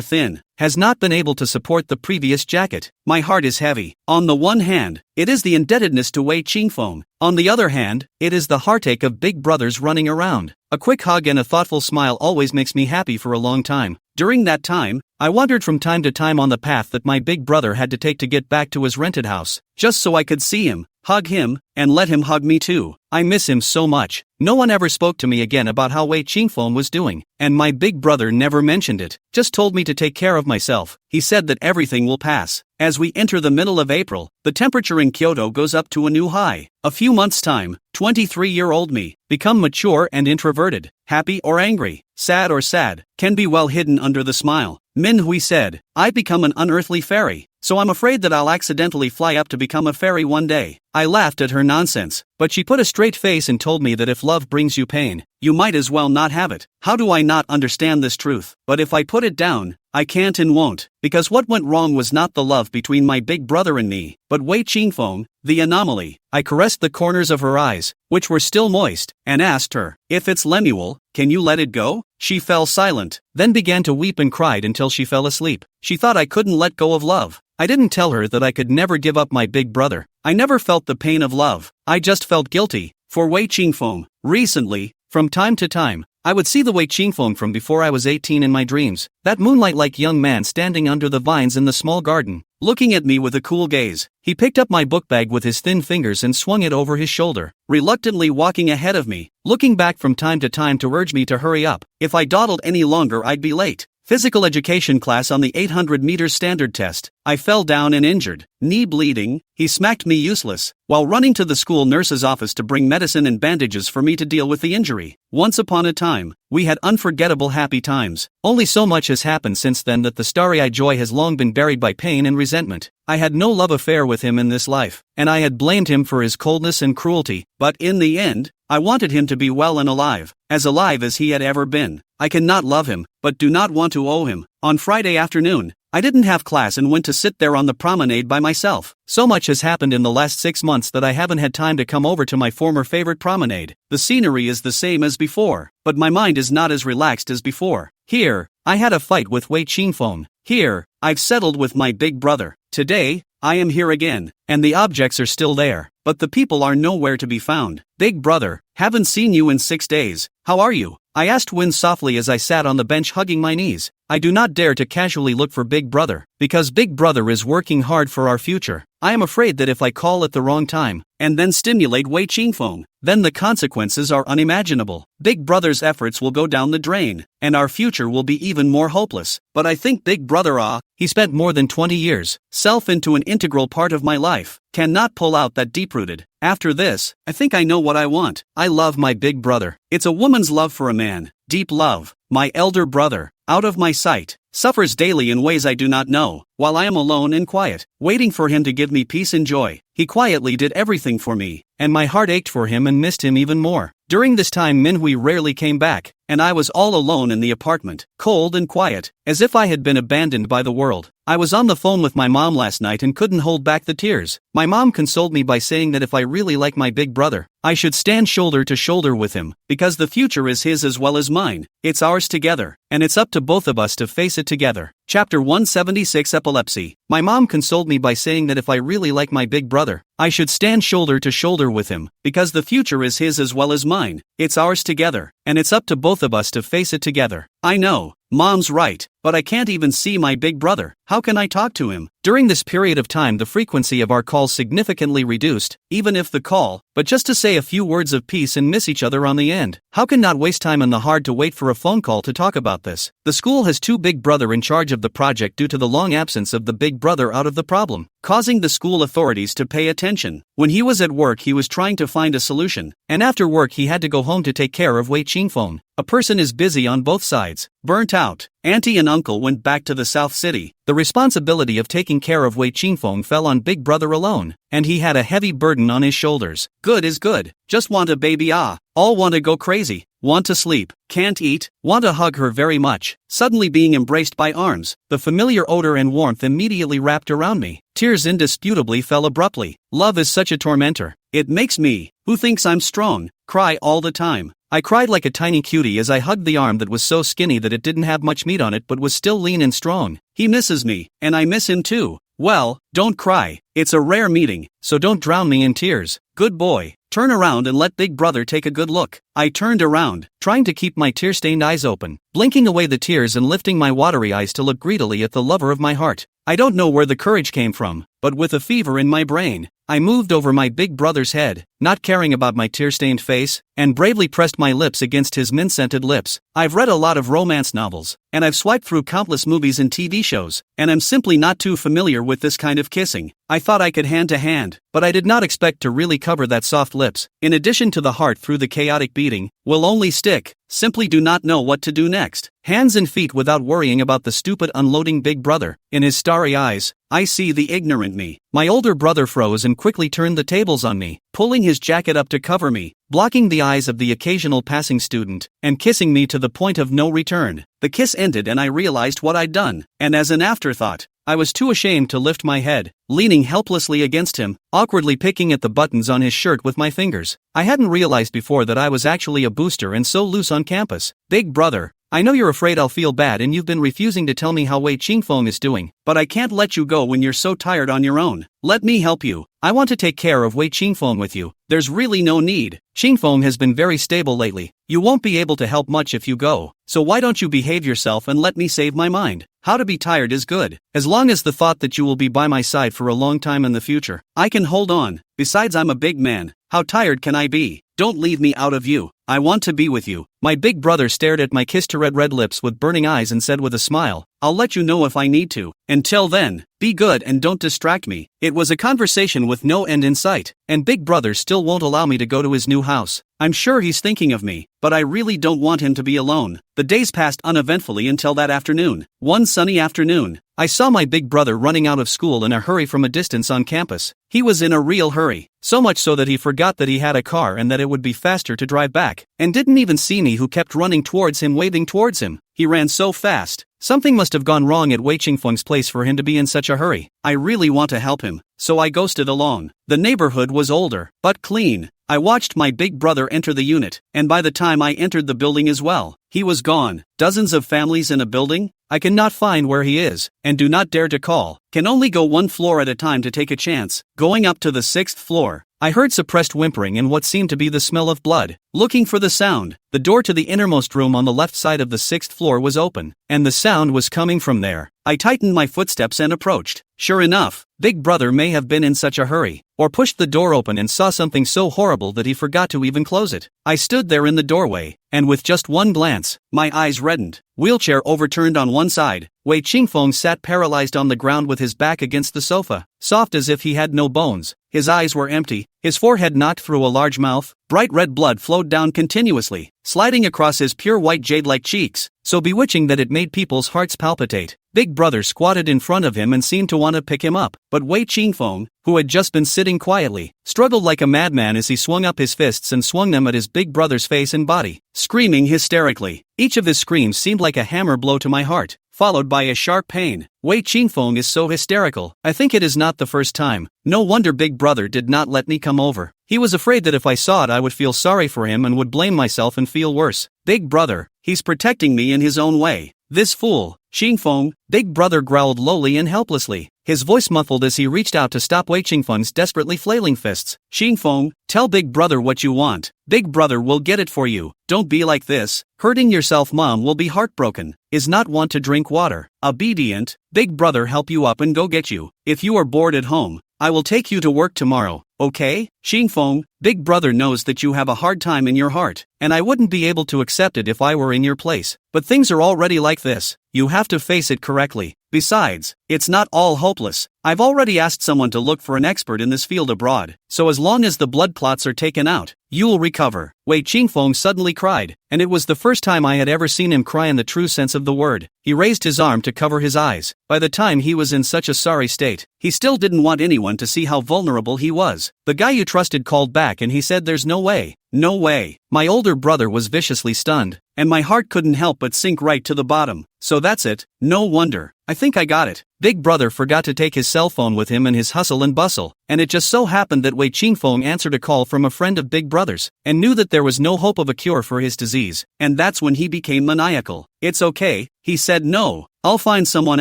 thin. Has not been able to support the previous jacket. My heart is heavy. On the one hand, it is the indebtedness to Wei Qingfeng. On the other hand, it is the heartache of Big Brothers running around. A quick hug and a thoughtful smile always makes me happy for a long time. During that time, I wandered from time to time on the path that my big brother had to take to get back to his rented house, just so I could see him, hug him, and let him hug me too. I miss him so much. No one ever spoke to me again about how Wei Qingfeng was doing, and my big brother never mentioned it, just told me to take care of myself. He said that everything will pass. As we enter the middle of April, the temperature in Kyoto goes up to a new high. A few months' time, 23-year-old me, become mature and introverted, happy or angry, sad or sad, can be well hidden under the smile. Manhwa said, I become an unearthly fairy, so I'm afraid that I'll accidentally fly up to become a fairy one day. I laughed at her nonsense, but she put a straight face and told me that if love brings you pain, you might as well not have it. How do I not understand this truth? But if I put it down, I can't and won't, because what went wrong was not the love between my big brother and me, but Wei Qingfeng, the anomaly. I caressed the corners of her eyes, which were still moist, and asked her, if it's Lemuel, can you let it go? She fell silent, then began to weep and cried until she fell asleep. She thought I couldn't let go of love. I didn't tell her that I could never give up my big brother. I never felt the pain of love. I just felt guilty. For Wei Qingfeng, recently, from time to time, I would see the Wei Qingfeng from before I was 18 in my dreams, that moonlight-like young man standing under the vines in the small garden, looking at me with a cool gaze. He picked up my book bag with his thin fingers and swung it over his shoulder, reluctantly walking ahead of me, looking back from time to time to urge me to hurry up. If I dawdled any longer I'd be late. Physical education class on the 800 meters standard test. I fell down and injured, knee bleeding. He smacked me useless, while running to the school nurse's office to bring medicine and bandages for me to deal with the injury. Once upon a time, we had unforgettable happy times. Only so much has happened since then that the starry-eyed joy has long been buried by pain and resentment. I had no love affair with him in this life, and I had blamed him for his coldness and cruelty, but in the end, I wanted him to be well and alive as he had ever been. I cannot love him, but do not want to owe him. On Friday afternoon, I didn't have class and went to sit there on the promenade by myself. So much has happened in the last 6 months that I haven't had time to come over to my former favorite promenade. The scenery is the same as before, but my mind is not as relaxed as before. Here, I had a fight with Wei Qingfeng. Here, I've settled with my big brother. Today, I am here again, and the objects are still there, but the people are nowhere to be found. Big brother, haven't seen you in 6 days. How are you? I asked Win softly as I sat on the bench hugging my knees. I do not dare to casually look for Big Brother, because Big Brother is working hard for our future. I am afraid that if I call at the wrong time, and then stimulate Wei Qingfeng, then the consequences are unimaginable. Big Brother's efforts will go down the drain, and our future will be even more hopeless. But I think Big Brother he spent more than 20 years, self into an integral part of my life, cannot pull out that deep-rooted. After this, I think I know what I want. I love my big brother. It's a woman's love for a man, deep love. My elder brother, out of my sight, suffers daily in ways I do not know, while I am alone and quiet, waiting for him to give me peace and joy. He quietly did everything for me, and my heart ached for him and missed him even more. During this time Manhwa rarely came back, and I was all alone in the apartment, cold and quiet, as if I had been abandoned by the world. I was on the phone with my mom last night and couldn't hold back the tears. My mom consoled me by saying that if I really like my big brother, I should stand shoulder to shoulder with him, because the future is his as well as mine. It's ours together, and it's up to both of us to face it together. Chapter 176 Epilepsy. My mom consoled me by saying that if I really like my big brother, I should stand shoulder to shoulder with him, because the future is his as well as mine. It's ours together, and it's up to both of us to face it together. I know, Mom's right, but I can't even see my big brother. How can I talk to him? During this period of time the frequency of our calls significantly reduced, even if the call, but just to say a few words of peace and miss each other on the end. How can not waste time on the hard to wait for a phone call to talk about this? The school has two big brother in charge of the project due to the long absence of the big brother out of the problem, causing the school authorities to pay attention. When he was at work he was trying to find a solution, and after work he had to go home to take care of Wei Qingfeng. A person is busy on both sides, burnt out. Auntie and uncle went back to the South City. The responsibility of taking care of Wei Qingfeng fell on big brother alone, and he had a heavy burden on his shoulders. Good is good. Just want a baby all want to go crazy, want to sleep, can't eat, want to hug her very much. Suddenly being embraced by arms, the familiar odor and warmth immediately wrapped around me. Tears indisputably fell abruptly. Love is such a tormentor. It makes me, who thinks I'm strong, cry all the time. I cried like a tiny cutie as I hugged the arm that was so skinny that it didn't have much meat on it but was still lean and strong. He misses me, and I miss him too. Well, don't cry. It's a rare meeting, so don't drown me in tears. Good boy. Turn around and let big brother take a good look. I turned around, trying to keep my tear-stained eyes open, blinking away the tears and lifting my watery eyes to look greedily at the lover of my heart. I don't know where the courage came from, but with a fever in my brain, I moved over my big brother's head, not caring about my tear-stained face, and bravely pressed my lips against his mint-scented lips. I've read a lot of romance novels, and I've swiped through countless movies and TV shows, and I'm simply not too familiar with this kind of kissing. I thought I could hand to hand, but I did not expect to really cover that soft lips. In addition to the heart through the chaotic beating, will only stick, simply do not know what to do next. Hands and feet without worrying about the stupid unloading big brother. In his starry eyes, I see the ignorant me. My older brother froze and quickly turned the tables on me, pulling his jacket up to cover me, blocking the eyes of the occasional passing student, and kissing me to the point of no return. The kiss ended and I realized what I'd done, and as an afterthought, I was too ashamed to lift my head, leaning helplessly against him, awkwardly picking at the buttons on his shirt with my fingers. I hadn't realized before that I was actually a booster and so loose on campus. Big brother, I know you're afraid I'll feel bad and you've been refusing to tell me how Wei Qingfeng is doing, but I can't let you go when you're so tired on your own. Let me help you. I want to take care of Wei Qingfeng with you. There's really no need. Qingfeng has been very stable lately. You won't be able to help much if you go, so why don't you behave yourself and let me save my mind? How to be tired is good, as long as the thought that you will be by my side for a long time in the future. I can hold on. Besides, I'm a big man. How tired can I be? Don't leave me out of you. I want to be with you. My big brother stared at my kiss to red lips with burning eyes and said with a smile, I'll let you know if I need to. Until then, be good and don't distract me. It was a conversation with no end in sight, and big brother still won't allow me to go to his new house. I'm sure he's thinking of me, but I really don't want him to be alone. The days passed uneventfully until that afternoon. One sunny afternoon, I saw my big brother running out of school in a hurry from a distance on campus. He was in a real hurry, so much so that he forgot that he had a car and that it would be faster to drive back, and didn't even see me who kept running towards him waving towards him. He ran so fast. Something must have gone wrong at Wei Qingfeng's place for him to be in such a hurry. I really want to help him, so I ghosted along. The neighborhood was older, but clean. I watched my big brother enter the unit, and by the time I entered the building as well, he was gone. Dozens of families in a building? I cannot find where he is, and do not dare to call. Can only go one floor at a time to take a chance. Going up to the 6th floor, I heard suppressed whimpering and what seemed to be the smell of blood. Looking for the sound, the door to the innermost room on the left side of the 6th floor was open, and the sound was coming from there. I tightened my footsteps and approached. Sure enough, Big Brother may have been in such a hurry, or pushed the door open and saw something so horrible that he forgot to even close it. I stood there in the doorway, and with just one glance, my eyes reddened. Wheelchair overturned on one side, Wei Qingfeng sat paralyzed on the ground with his back against the sofa, soft as if he had no bones. His eyes were empty, his forehead knocked through a large mouth, bright red blood flowed down continuously, sliding across his pure white jade-like cheeks, so bewitching that it made people's hearts palpitate. Big Brother squatted in front of him and seemed to want to pick him up, but Wei Qingfeng, who had just been sitting quietly, struggled like a madman as he swung up his fists and swung them at his big brother's face and body, screaming hysterically. Each of his screams seemed like a hammer blow to my heart, followed by a sharp pain. Wei Qingfeng is so hysterical. I think it is not the first time. No wonder Big Brother did not let me come over. He was afraid that if I saw it I would feel sorry for him and would blame myself and feel worse. Big Brother, he's protecting me in his own way. This fool, Qingfeng, Big Brother growled lowly and helplessly, his voice muffled as he reached out to stop Wei Qingfeng's desperately flailing fists. Qingfeng, tell Big Brother what you want. Big Brother will get it for you. Don't be like this. Hurting yourself, Mom will be heartbroken. Is not want to drink water. Obedient. Big Brother help you up and go get you. If you are bored at home, I will take you to work tomorrow, okay? Qingfeng, Big Brother knows that you have a hard time in your heart, and I wouldn't be able to accept it if I were in your place. But things are already like this. You have to face it correctly. Besides, it's not all hopeless. I've already asked someone to look for an expert in this field abroad, so as long as the blood clots are taken out, you will recover. Wei Qingfeng suddenly cried, and it was the first time I had ever seen him cry in the true sense of the word. He raised his arm to cover his eyes. By the time he was in such a sorry state, he still didn't want anyone to see how vulnerable he was. The guy you trusted called back and he said there's no way. No way. My older brother was viciously stunned, and my heart couldn't help but sink right to the bottom. So that's it. No wonder. I think I got it. Big Brother forgot to take his cell phone with him in his hustle and bustle, and it just so happened that Wei Qingfeng answered a call from a friend of Big Brother's, and knew that there was no hope of a cure for his disease, and that's when he became maniacal. It's okay, he said. No, I'll find someone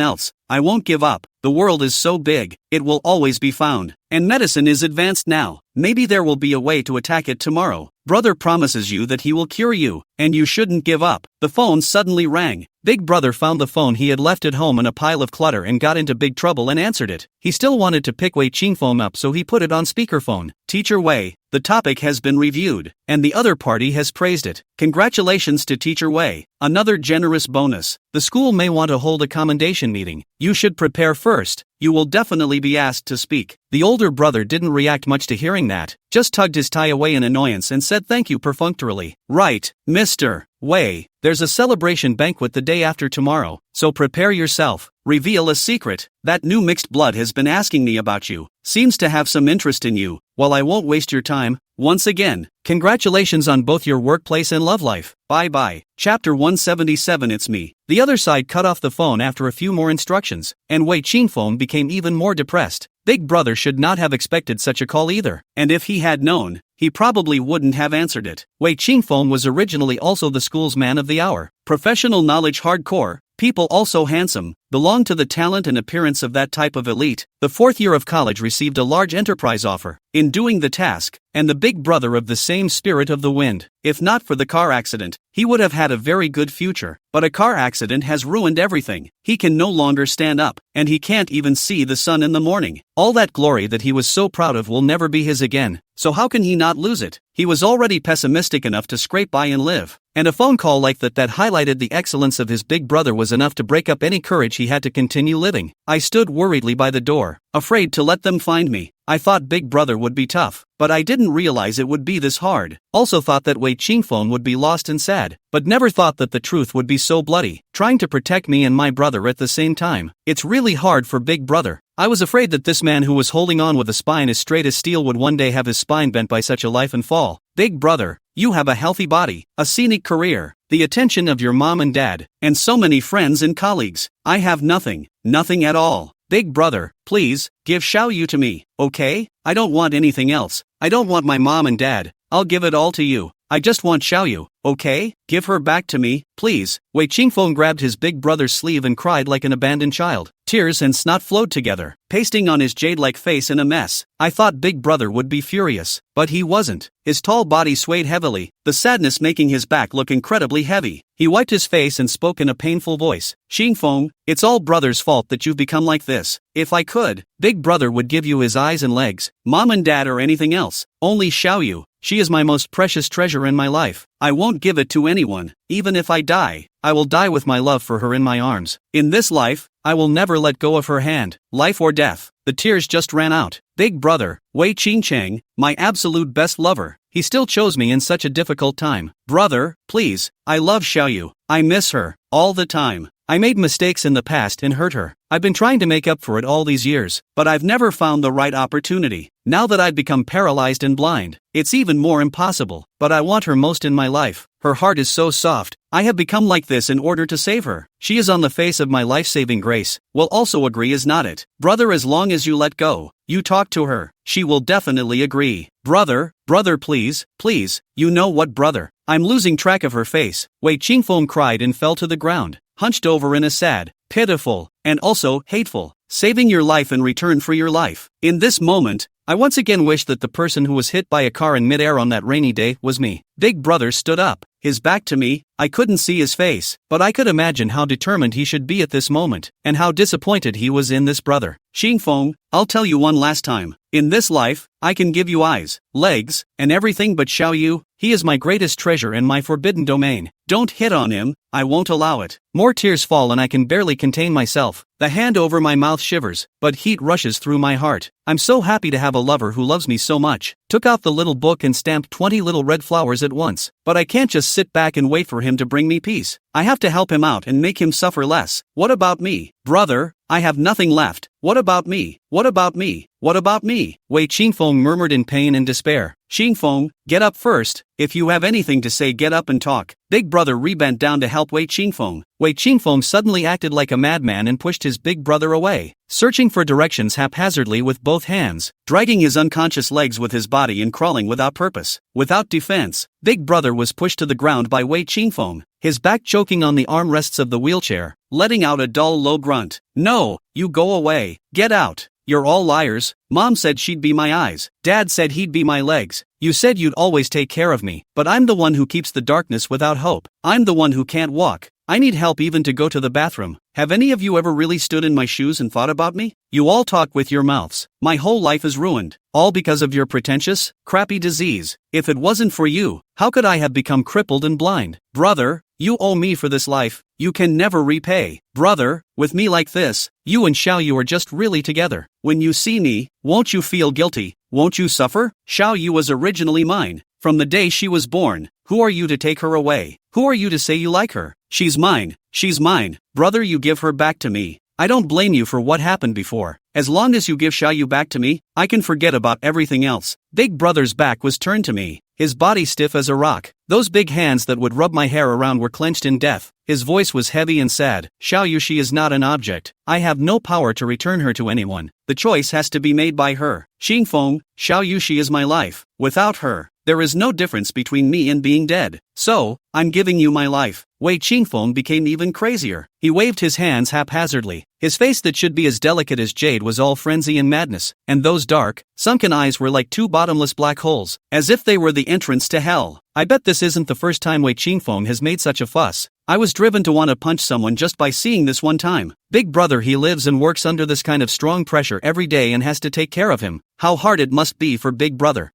else. I won't give up. The world is so big, it will always be found. And medicine is advanced now. Maybe there will be a way to attack it tomorrow. Brother promises you that he will cure you, and you shouldn't give up. The phone suddenly rang. Big Brother found the phone he had left at home in a pile of clutter and got into big trouble and answered it. He still wanted to pick Wei Qingfeng up, so he put it on speakerphone. Teacher Wei, the topic has been reviewed, and the other party has praised it. Congratulations to Teacher Wei. Another generous bonus. The school may want to hold a commendation meeting. You should prepare first. You will definitely be asked to speak. The older brother didn't react much to hearing that, just tugged his tie away in annoyance and said thank you perfunctorily. Right, Mr. Wei, there's a celebration banquet the day after tomorrow, so prepare yourself. Reveal a secret. That new mixed blood has been asking me about you. Seems to have some interest in you. Well, I won't waste your time. Once again, congratulations on both your workplace and love life. Bye-bye. Chapter 177. It's me. The other side cut off the phone after a few more instructions, and Wei Qingfeng became even more depressed. Big Brother should not have expected such a call either, and if he had known, he probably wouldn't have answered it. Wei Qingfeng was originally also the school's man of the hour. Professional knowledge hardcore, people also handsome, belonged to the talent and appearance of that type of elite. The 4th year of college received a large enterprise offer, in doing the task, and the Big Brother of the same spirit of the wind. If not for the car accident, he would have had a very good future, but a car accident has ruined everything. He can no longer stand up, and he can't even see the sun in the morning. All that glory that he was so proud of will never be his again, so how can he not lose it? He was already pessimistic enough to scrape by and live, and a phone call like that highlighted the excellence of his Big Brother was enough to break up any courage he had to continue living. I stood worriedly by the door, afraid to let them find me. I thought Big Brother would be tough, but I didn't realize it would be this hard. Also thought that Wei Qingfeng would be lost and sad, but never thought that the truth would be so bloody, trying to protect me and my brother at the same time. It's really hard for Big Brother. I was afraid that this man who was holding on with a spine as straight as steel would one day have his spine bent by such a life and fall. Big Brother, you have a healthy body, a scenic career, the attention of your mom and dad, and so many friends and colleagues. I have nothing, nothing at all. Big Brother, please, give Xiao Yu to me, okay? I don't want anything else. I don't want my mom and dad. I'll give it all to you. I just want Xiao Yu, okay? Give her back to me, please. Wei Qingfeng grabbed his Big Brother's sleeve and cried like an abandoned child. Tears and snot flowed together, pasting on his jade-like face in a mess. I thought Big Brother would be furious, but he wasn't. His tall body swayed heavily, the sadness making his back look incredibly heavy. He wiped his face and spoke in a painful voice. Xingfeng, it's all Brother's fault that you've become like this. If I could, Big Brother would give you his eyes and legs, mom and dad or anything else. Only Xiaoyu. She is my most precious treasure in my life. I won't give it to anyone. Even if I die, I will die with my love for her in my arms. In this life, I will never let go of her hand. Life or death. The tears just ran out. Big Brother, Wei Qingcheng, my absolute best lover. He still chose me in such a difficult time. Brother, please, I love Xiaoyu. I miss her, all the time. I made mistakes in the past and hurt her. I've been trying to make up for it all these years, but I've never found the right opportunity. Now that I've become paralyzed and blind, it's even more impossible, but I want her most in my life. Her heart is so soft. I have become like this in order to save her. She is on the face of my life-saving grace. Will also agree, is not it? Brother, as long as you let go, you talk to her, she will definitely agree. Brother, please, you know what, brother? I'm losing track of her face. Wei Qingfeng cried and fell to the ground, hunched over in a sad, pitiful, and also hateful, saving your life in return for your life. In this moment, I once again wish that the person who was hit by a car in midair on that rainy day was me. Big Brother stood up, his back to me. I couldn't see his face, but I could imagine how determined he should be at this moment, and how disappointed he was in this brother. Xingfeng, I'll tell you one last time. In this life, I can give you eyes, legs, and everything but Xiaoyu. He is my greatest treasure and my forbidden domain. Don't hit on him, I won't allow it. More tears fall and I can barely contain myself. The hand over my mouth shivers, but heat rushes through my heart. I'm so happy to have a lover who loves me so much. Took out the little book and stamped 20 little red flowers at once. But I can't just sit back and wait for him to bring me peace. I have to help him out and make him suffer less. What about me? Brother, I have nothing left. What about me? What about me? What about me? Wei Qingfeng murmured in pain and despair. Xingfeng, get up first. If you have anything to say, get up and talk. Big Brother rebent down to help Wei Qingfeng. Wei Qingfeng suddenly acted like a madman and pushed his big brother away, searching for directions haphazardly with both hands, dragging his unconscious legs with his body and crawling without purpose, without defense. Big Brother was pushed to the ground by Wei Qingfeng, his back choking on the armrests of the wheelchair, letting out a dull low grunt. No, you go away. Get out. You're all liars. Mom said she'd be my eyes. Dad said he'd be my legs. You said you'd always take care of me, but I'm the one who keeps the darkness without hope. I'm the one who can't walk. I need help even to go to the bathroom. Have any of you ever really stood in my shoes and thought about me? You all talk with your mouths. My whole life is ruined. All because of your pretentious, crappy disease. If it wasn't for you, how could I have become crippled and blind? Brother, you owe me for this life. You can never repay. Brother, with me like this, you and Xiaoyu are just really together. When you see me, won't you feel guilty? Won't you suffer? Xiaoyu was originally mine. From the day she was born. Who are you to take her away? Who are you to say you like her? She's mine. She's mine. Brother, you give her back to me. I don't blame you for what happened before. As long as you give Xiaoyu back to me, I can forget about everything else. Big Brother's back was turned to me, his body stiff as a rock. Those big hands that would rub my hair around were clenched in death. His voice was heavy and sad. Xiaoyu, she is not an object. I have no power to return her to anyone. The choice has to be made by her. Xingfeng, Xiaoyu, she is my life. Without her, there is no difference between me and being dead. So, I'm giving you my life. Wei Qingfeng became even crazier. He waved his hands haphazardly. His face that should be as delicate as jade was all frenzy and madness, and those dark, sunken eyes were like two bottomless black holes, as if they were the entrance to hell. I bet this isn't the first time Wei Qingfeng has made such a fuss. I was driven to want to punch someone just by seeing this one time. Big Brother, he lives and works under this kind of strong pressure every day and has to take care of him. How hard it must be for Big Brother.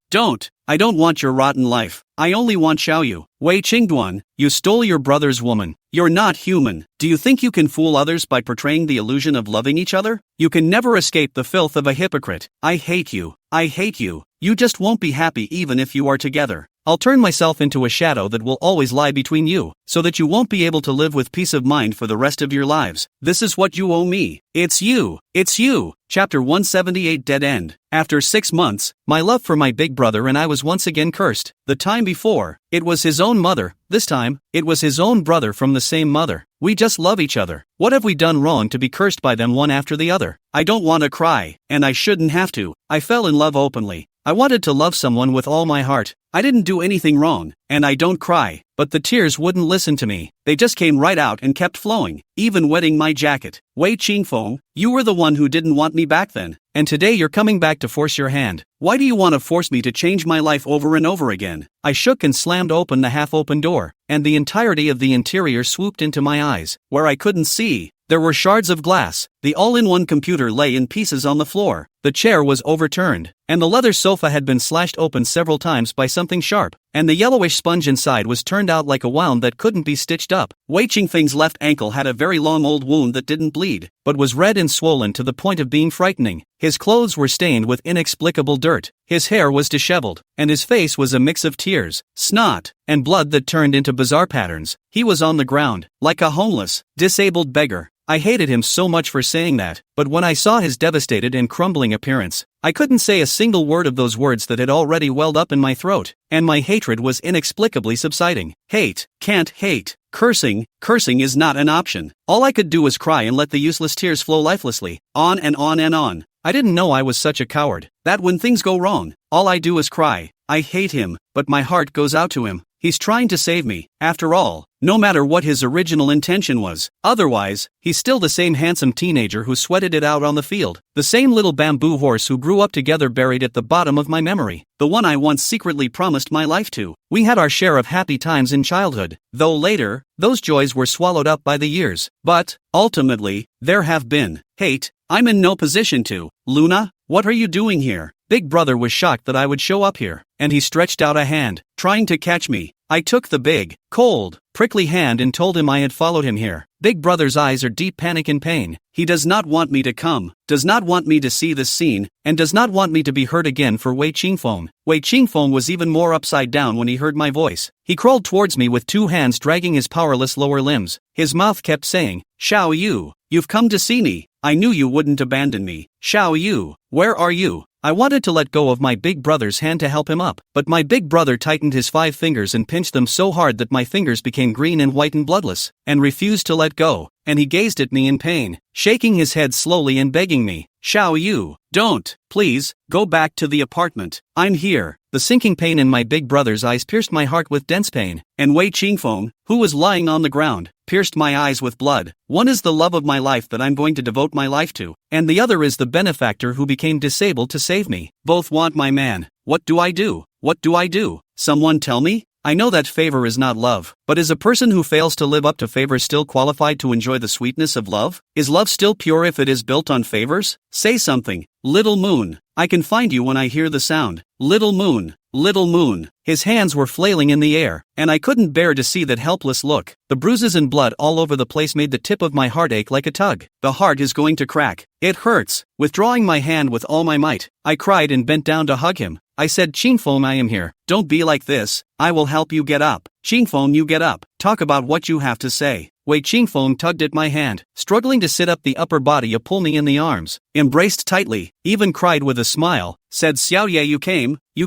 I don't want your rotten life. I only want Xiaoyu. Wei Qingduan, you stole your brother's woman. You're not human. Do you think you can fool others by portraying the illusion of loving each other? You can never escape the filth of a hypocrite. I hate you. I hate you. You just won't be happy even if you are together. I'll turn myself into a shadow that will always lie between you, so that you won't be able to live with peace of mind for the rest of your lives. This is what you owe me. It's you. It's you. Chapter 178 Dead End. After 6 months, my love for my big brother and I was once again cursed. The time before, it was his own mother. This time, it was his own brother from the same mother. We just love each other. What have we done wrong to be cursed by them one after the other? I don't want to cry, and I shouldn't have to. I fell in love openly. I wanted to love someone with all my heart. I didn't do anything wrong, and I don't cry, but the tears wouldn't listen to me. They just came right out and kept flowing, even wetting my jacket. Wei Qingfeng, you were the one who didn't want me back then, and today you're coming back to force your hand. Why do you want to force me to change my life over and over again? I shook and slammed open the half-open door, and the entirety of the interior swooped into my eyes, where I couldn't see. There were shards of glass, the all-in-one computer lay in pieces on the floor, the chair was overturned, and the leather sofa had been slashed open several times by something sharp, and the yellowish sponge inside was turned out like a wound that couldn't be stitched up. Wei Qingfeng's left ankle had a very long old wound that didn't bleed, but was red and swollen to the point of being frightening. His clothes were stained with inexplicable dirt, his hair was disheveled, and his face was a mix of tears, snot, and blood that turned into bizarre patterns. He was on the ground, like a homeless, disabled beggar. I hated him so much for saying that, but when I saw his devastated and crumbling appearance, I couldn't say a single word of those words that had already welled up in my throat, and my hatred was inexplicably subsiding. Hate, can't hate. Cursing is not an option. All I could do was cry and let the useless tears flow lifelessly, on and on and on. I didn't know I was such a coward, that when things go wrong, all I do is cry. I hate him, but my heart goes out to him. He's trying to save me, after all, no matter what his original intention was. Otherwise, he's still the same handsome teenager who sweated it out on the field, the same little bamboo horse who grew up together buried at the bottom of my memory, the one I once secretly promised my life to. We had our share of happy times in childhood, though later, those joys were swallowed up by the years. But, ultimately, there have been hate. I'm in no position to. Luna, what are you doing here? Big Brother was shocked that I would show up here, and he stretched out a hand, trying to catch me. I took the big, cold, prickly hand and told him I had followed him here. Big Brother's eyes are deep panic and pain. He does not want me to come, does not want me to see this scene, and does not want me to be hurt again for Wei Qingfeng. Wei Qingfeng was even more upside down when he heard my voice. He crawled towards me with two hands dragging his powerless lower limbs. His mouth kept saying, "Xiao Yu, you've come to see me. I knew you wouldn't abandon me. Xiao Yu, where are you?" I wanted to let go of my big brother's hand to help him up, but my big brother tightened his 5 fingers and pinched them so hard that my fingers became green and white and bloodless, and refused to let go, and he gazed at me in pain, shaking his head slowly and begging me, "Xiao Yu, don't, please, go back to the apartment. I'm here." The sinking pain in my big brother's eyes pierced my heart with dense pain, and Wei Qingfeng, who was lying on the ground, pierced my eyes with blood. One is the love of my life that I'm going to devote my life to, and the other is the benefactor who became disabled to save me. Both want my man. What do I do? What do I do? Someone tell me? I know that favor is not love, but is a person who fails to live up to favor still qualified to enjoy the sweetness of love? Is love still pure if it is built on favors? Say something, little moon. I can find you when I hear the sound. Little moon, little moon. His hands were flailing in the air, and I couldn't bear to see that helpless look. The bruises and blood all over the place made the tip of my heart ache like a tug. The heart is going to crack. It hurts. Withdrawing my hand with all my might, I cried and bent down to hug him. I said, "Qingfeng, I am here. Don't be like this. I will help you get up. Qingfeng, you get up. Talk about what you have to say." Wei Qingfeng tugged at my hand, struggling to sit up. The upper body pulled me in the arms, embraced tightly, even cried with a smile, said, "Xiao Ye, you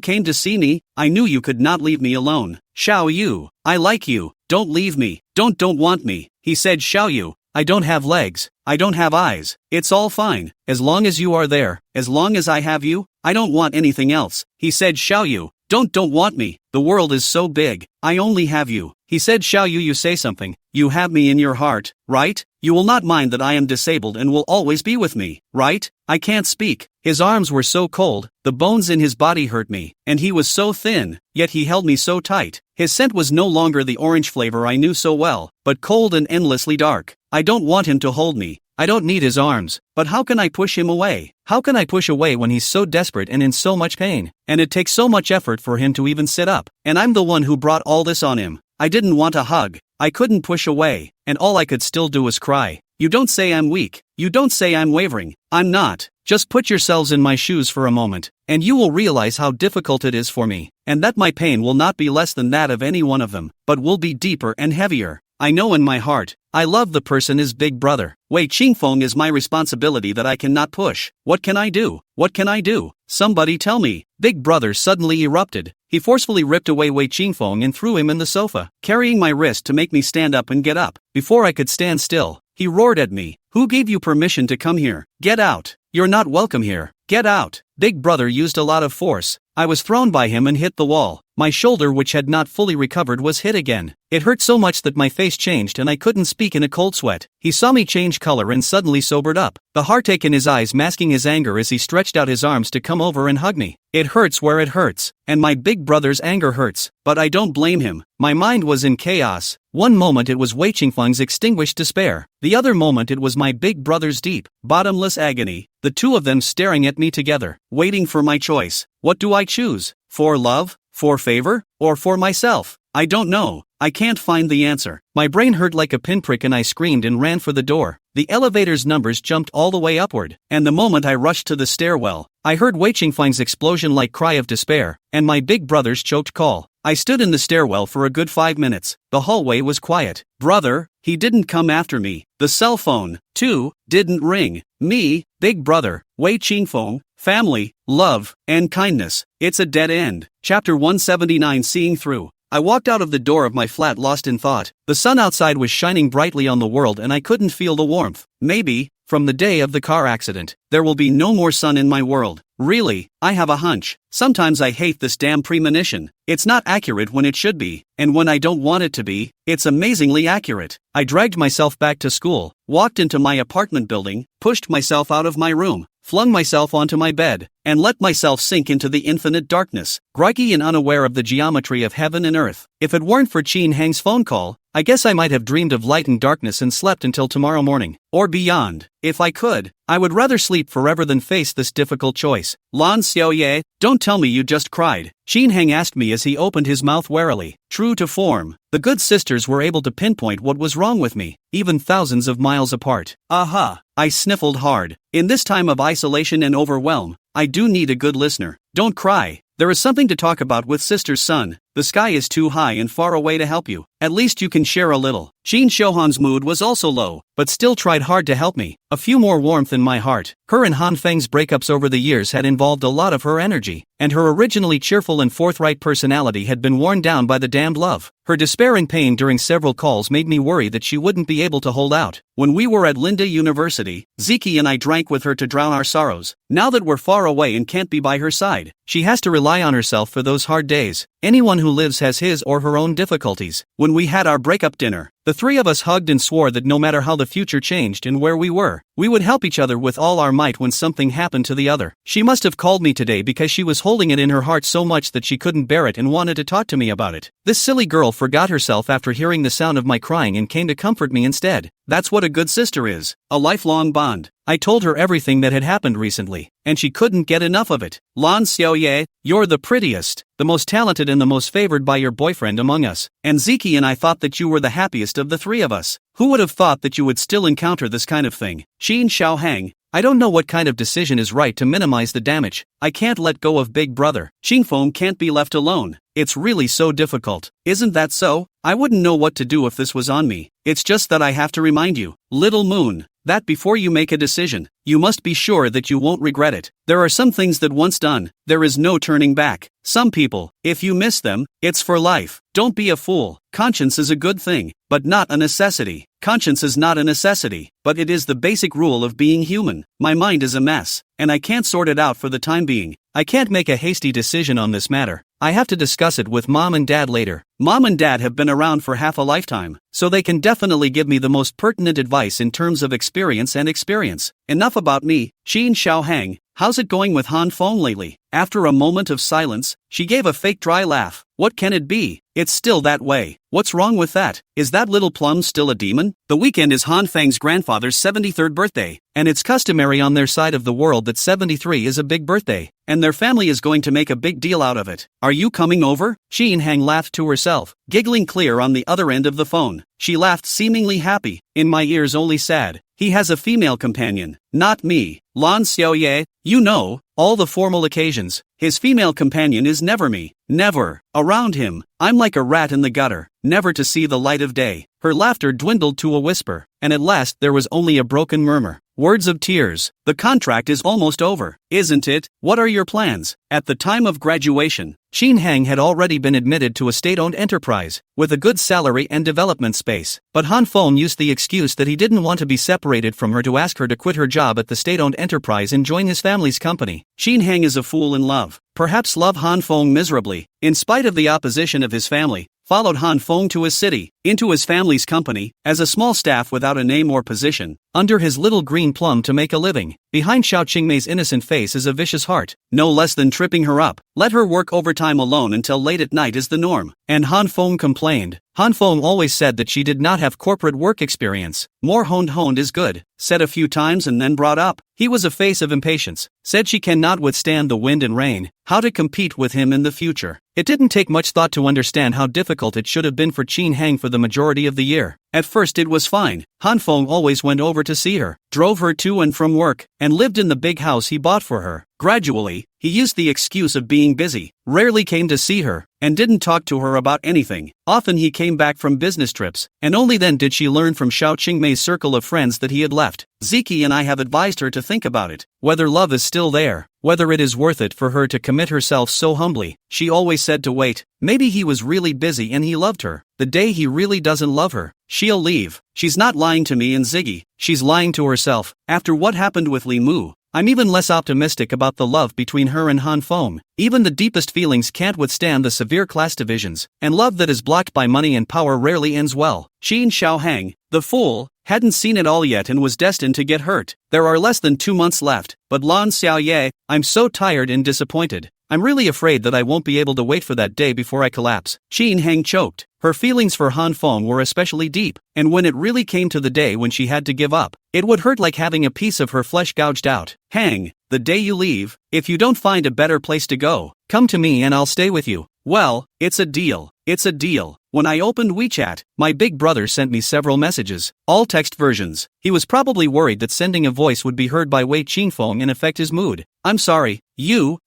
came to see me. I knew you could not leave me alone. Xiao Yu, I like you. Don't leave me. Don't want me." He said, "Xiao Yu, I don't have legs. I don't have eyes. It's all fine. As long as you are there, as long as I have you, I don't want anything else." He said, "Xiao Yu, don't want me. The world is so big. I only have you." He said, "Xiao Yu, you say something. You have me in your heart, right? You will not mind that I am disabled and will always be with me, right?" I can't speak. His arms were so cold, the bones in his body hurt me, and he was so thin, yet he held me so tight. His scent was no longer the orange flavor I knew so well, but cold and endlessly dark. I don't want him to hold me. I don't need his arms, but how can I push him away? How can I push away when he's so desperate and in so much pain? And it takes so much effort for him to even sit up, and I'm the one who brought all this on him. I didn't want a hug. I couldn't push away, and all I could still do was cry. You don't say I'm weak. You don't say I'm wavering. I'm not. Just put yourselves in my shoes for a moment, and you will realize how difficult it is for me, and that my pain will not be less than that of any one of them, but will be deeper and heavier. I know in my heart, I love the person as big brother. Wei Qingfeng is my responsibility that I cannot push. What can I do? What can I do? Somebody tell me. Big brother suddenly erupted. He forcefully ripped away Wei Qingfeng and threw him in the sofa, carrying my wrist to make me stand up and get up. Before I could stand still, he roared at me. "Who gave you permission to come here? Get out. You're not welcome here. Get out." Big brother used a lot of force. I was thrown by him and hit the wall. My shoulder, which had not fully recovered, was hit again. It hurt so much that my face changed and I couldn't speak in a cold sweat. He saw me change color and suddenly sobered up, the heartache in his eyes masking his anger as he stretched out his arms to come over and hug me. It hurts where it hurts, and my big brother's anger hurts, but I don't blame him. My mind was in chaos. One moment it was Wei Qingfeng's extinguished despair. The other moment it was my big brother's deep, bottomless agony. The two of them staring at me together, waiting for my choice. What do I choose? For love? For favor? Or for myself? I don't know. I can't find the answer. My brain hurt like a pinprick and I screamed and ran for the door. The elevator's numbers jumped all the way upward, and the moment I rushed to the stairwell, I heard Wei Qingfeng's explosion-like cry of despair, and my big brother's choked call. I stood in the stairwell for a good 5 minutes. The hallway was quiet. Brother, he didn't come after me. The cell phone, too, didn't ring. Me, big brother, Wei Qingfeng, family, love, and kindness. It's a dead end. Chapter 179, Seeing Through. I walked out of the door of my flat lost in thought. The sun outside was shining brightly on the world and I couldn't feel the warmth. Maybe, from the day of the car accident, there will be no more sun in my world. Really, I have a hunch. Sometimes I hate this damn premonition. It's not accurate when it should be, and when I don't want it to be, it's amazingly accurate. I dragged myself back to school, walked into my apartment building, pushed myself out of my room, flung myself onto my bed, and let myself sink into the infinite darkness, groggy and unaware of the geometry of heaven and earth. If it weren't for Qin Hang's phone call, I guess I might have dreamed of light and darkness and slept until tomorrow morning, or beyond. If I could, I would rather sleep forever than face this difficult choice. Lan Xiaoye, don't tell me you just cried, Qin Hang asked me as he opened his mouth warily. True to form, the good sisters were able to pinpoint what was wrong with me, even thousands of miles apart. Aha! I sniffled hard. In this time of isolation and overwhelm, I do need a good listener. Don't cry. There is something to talk about with sister's son. The sky is too high and far away to help you. At least you can share a little. Qin Shouhan's mood was also low, but still tried hard to help me. A few more warmth in my heart. Her and Han Feng's breakups over the years had involved a lot of her energy, and her originally cheerful and forthright personality had been worn down by the damned love. Her despair and pain during several calls made me worry that she wouldn't be able to hold out. When we were at Linda University, Ziki and I drank with her to drown our sorrows. Now that we're far away and can't be by her side, she has to rely on herself for those hard days. Anyone who lives has his or her own difficulties. When we had our breakup dinner, the three of us hugged and swore that no matter how the future changed and where we were, we would help each other with all our might when something happened to the other. She must have called me today because she was holding it in her heart so much that she couldn't bear it and wanted to talk to me about it. This silly girl forgot herself after hearing the sound of my crying and came to comfort me instead. That's what a good sister is, a lifelong bond. I told her everything that had happened recently, and she couldn't get enough of it. Lan Xiaoye, you're the prettiest, the most talented and the most favored by your boyfriend among us, and Ziki and I thought that you were the happiest of the three of us. Who would have thought that you would still encounter this kind of thing? Qin Xiaohang, I don't know what kind of decision is right to minimize the damage. I can't let go of big brother. Qingfeng can't be left alone. It's really so difficult. Isn't that so? I wouldn't know what to do if this was on me. It's just that I have to remind you, little moon, that before you make a decision, you must be sure that you won't regret it. There are some things that once done, there is no turning back. Some people, if you miss them, it's for life. Don't be a fool. Conscience is a good thing, but not a necessity. Conscience is not a necessity, but it is the basic rule of being human. My mind is a mess, and I can't sort it out for the time being. I can't make a hasty decision on this matter. I have to discuss it with Mom and Dad later. Mom and Dad have been around for half a lifetime, so they can definitely give me the most pertinent advice in terms of experience and experience. Enough about me. Qin Xiaohang, how's it going with Han Feng lately? After a moment of silence, she gave a fake dry laugh. What can it be? It's still that way. What's wrong with that? Is that little plum still a demon? The weekend is Han Feng's grandfather's 73rd birthday, and it's customary on their side of the world that 73 is a big birthday, and their family is going to make a big deal out of it. Are you coming over? Qin Hang laughed to herself, giggling clear on the other end of the phone. She laughed seemingly happy, in my ears only sad. He has a female companion, not me. Lan Xiaoye, you know, all the formal occasions, his female companion is never me. Never. Around him, I'm like a rat in the gutter, never to see the light of day. Her laughter dwindled to a whisper, and at last there was only a broken murmur. Words of tears. The contract is almost over, isn't it? What are your plans? At the time of graduation, Qin Hang had already been admitted to a state-owned enterprise, with a good salary and development space. But Han Feng used the excuse that he didn't want to be separated from her to ask her to quit her job at the state-owned enterprise and join his family's company. Qin Hang is a fool in love. love. Perhaps love Han Feng miserably, in spite of the opposition of his family, followed Han Feng to his city, into his family's company, as a small staff without a name or position, under his little green plum to make a living. Behind Xiao Qingmei's innocent face is a vicious heart, no less than tripping her up. Let her work overtime alone until late at night is the norm. And Han Feng complained. Han Feng always said that she did not have corporate work experience. More honed is good, said a few times and then brought up. He was a face of impatience, said she cannot withstand the wind and rain, how to compete with him in the future. It didn't take much thought to understand how difficult it should have been for Qin Hang for the majority of the year. At first it was fine. Han Feng always went over to see her, drove her to and from work, and lived in the big house he bought for her. Gradually, he used the excuse of being busy, rarely came to see her, and didn't talk to her about anything. Often he came back from business trips, and only then did she learn from Xiao Qingmei's circle of friends that he had left. Ziki and I have advised her to think about it, whether love is still there, whether it is worth it for her to commit herself so humbly. She always said to wait. Maybe he was really busy and he loved her. The day he really doesn't love her, she'll leave. She's not lying to me and Ziggy, she's lying to herself. After what happened with Li Mu, I'm even less optimistic about the love between her and Han Feng. Even the deepest feelings can't withstand the severe class divisions, and love that is blocked by money and power rarely ends well. Qin Xiaohang, the fool, hadn't seen it all yet and was destined to get hurt. There are less than 2 months left, but Lan Xiaoye, I'm so tired and disappointed. I'm really afraid that I won't be able to wait for that day before I collapse. Qin Hang choked. Her feelings for Han Feng were especially deep, and when it really came to the day when she had to give up, it would hurt like having a piece of her flesh gouged out. Hang, the day you leave, if you don't find a better place to go, come to me and I'll stay with you. Well, it's a deal. It's a deal. When I opened WeChat, my big brother sent me several messages, all text versions. He was probably worried that sending a voice would be heard by Wei Qingfeng and affect his mood. I'm sorry,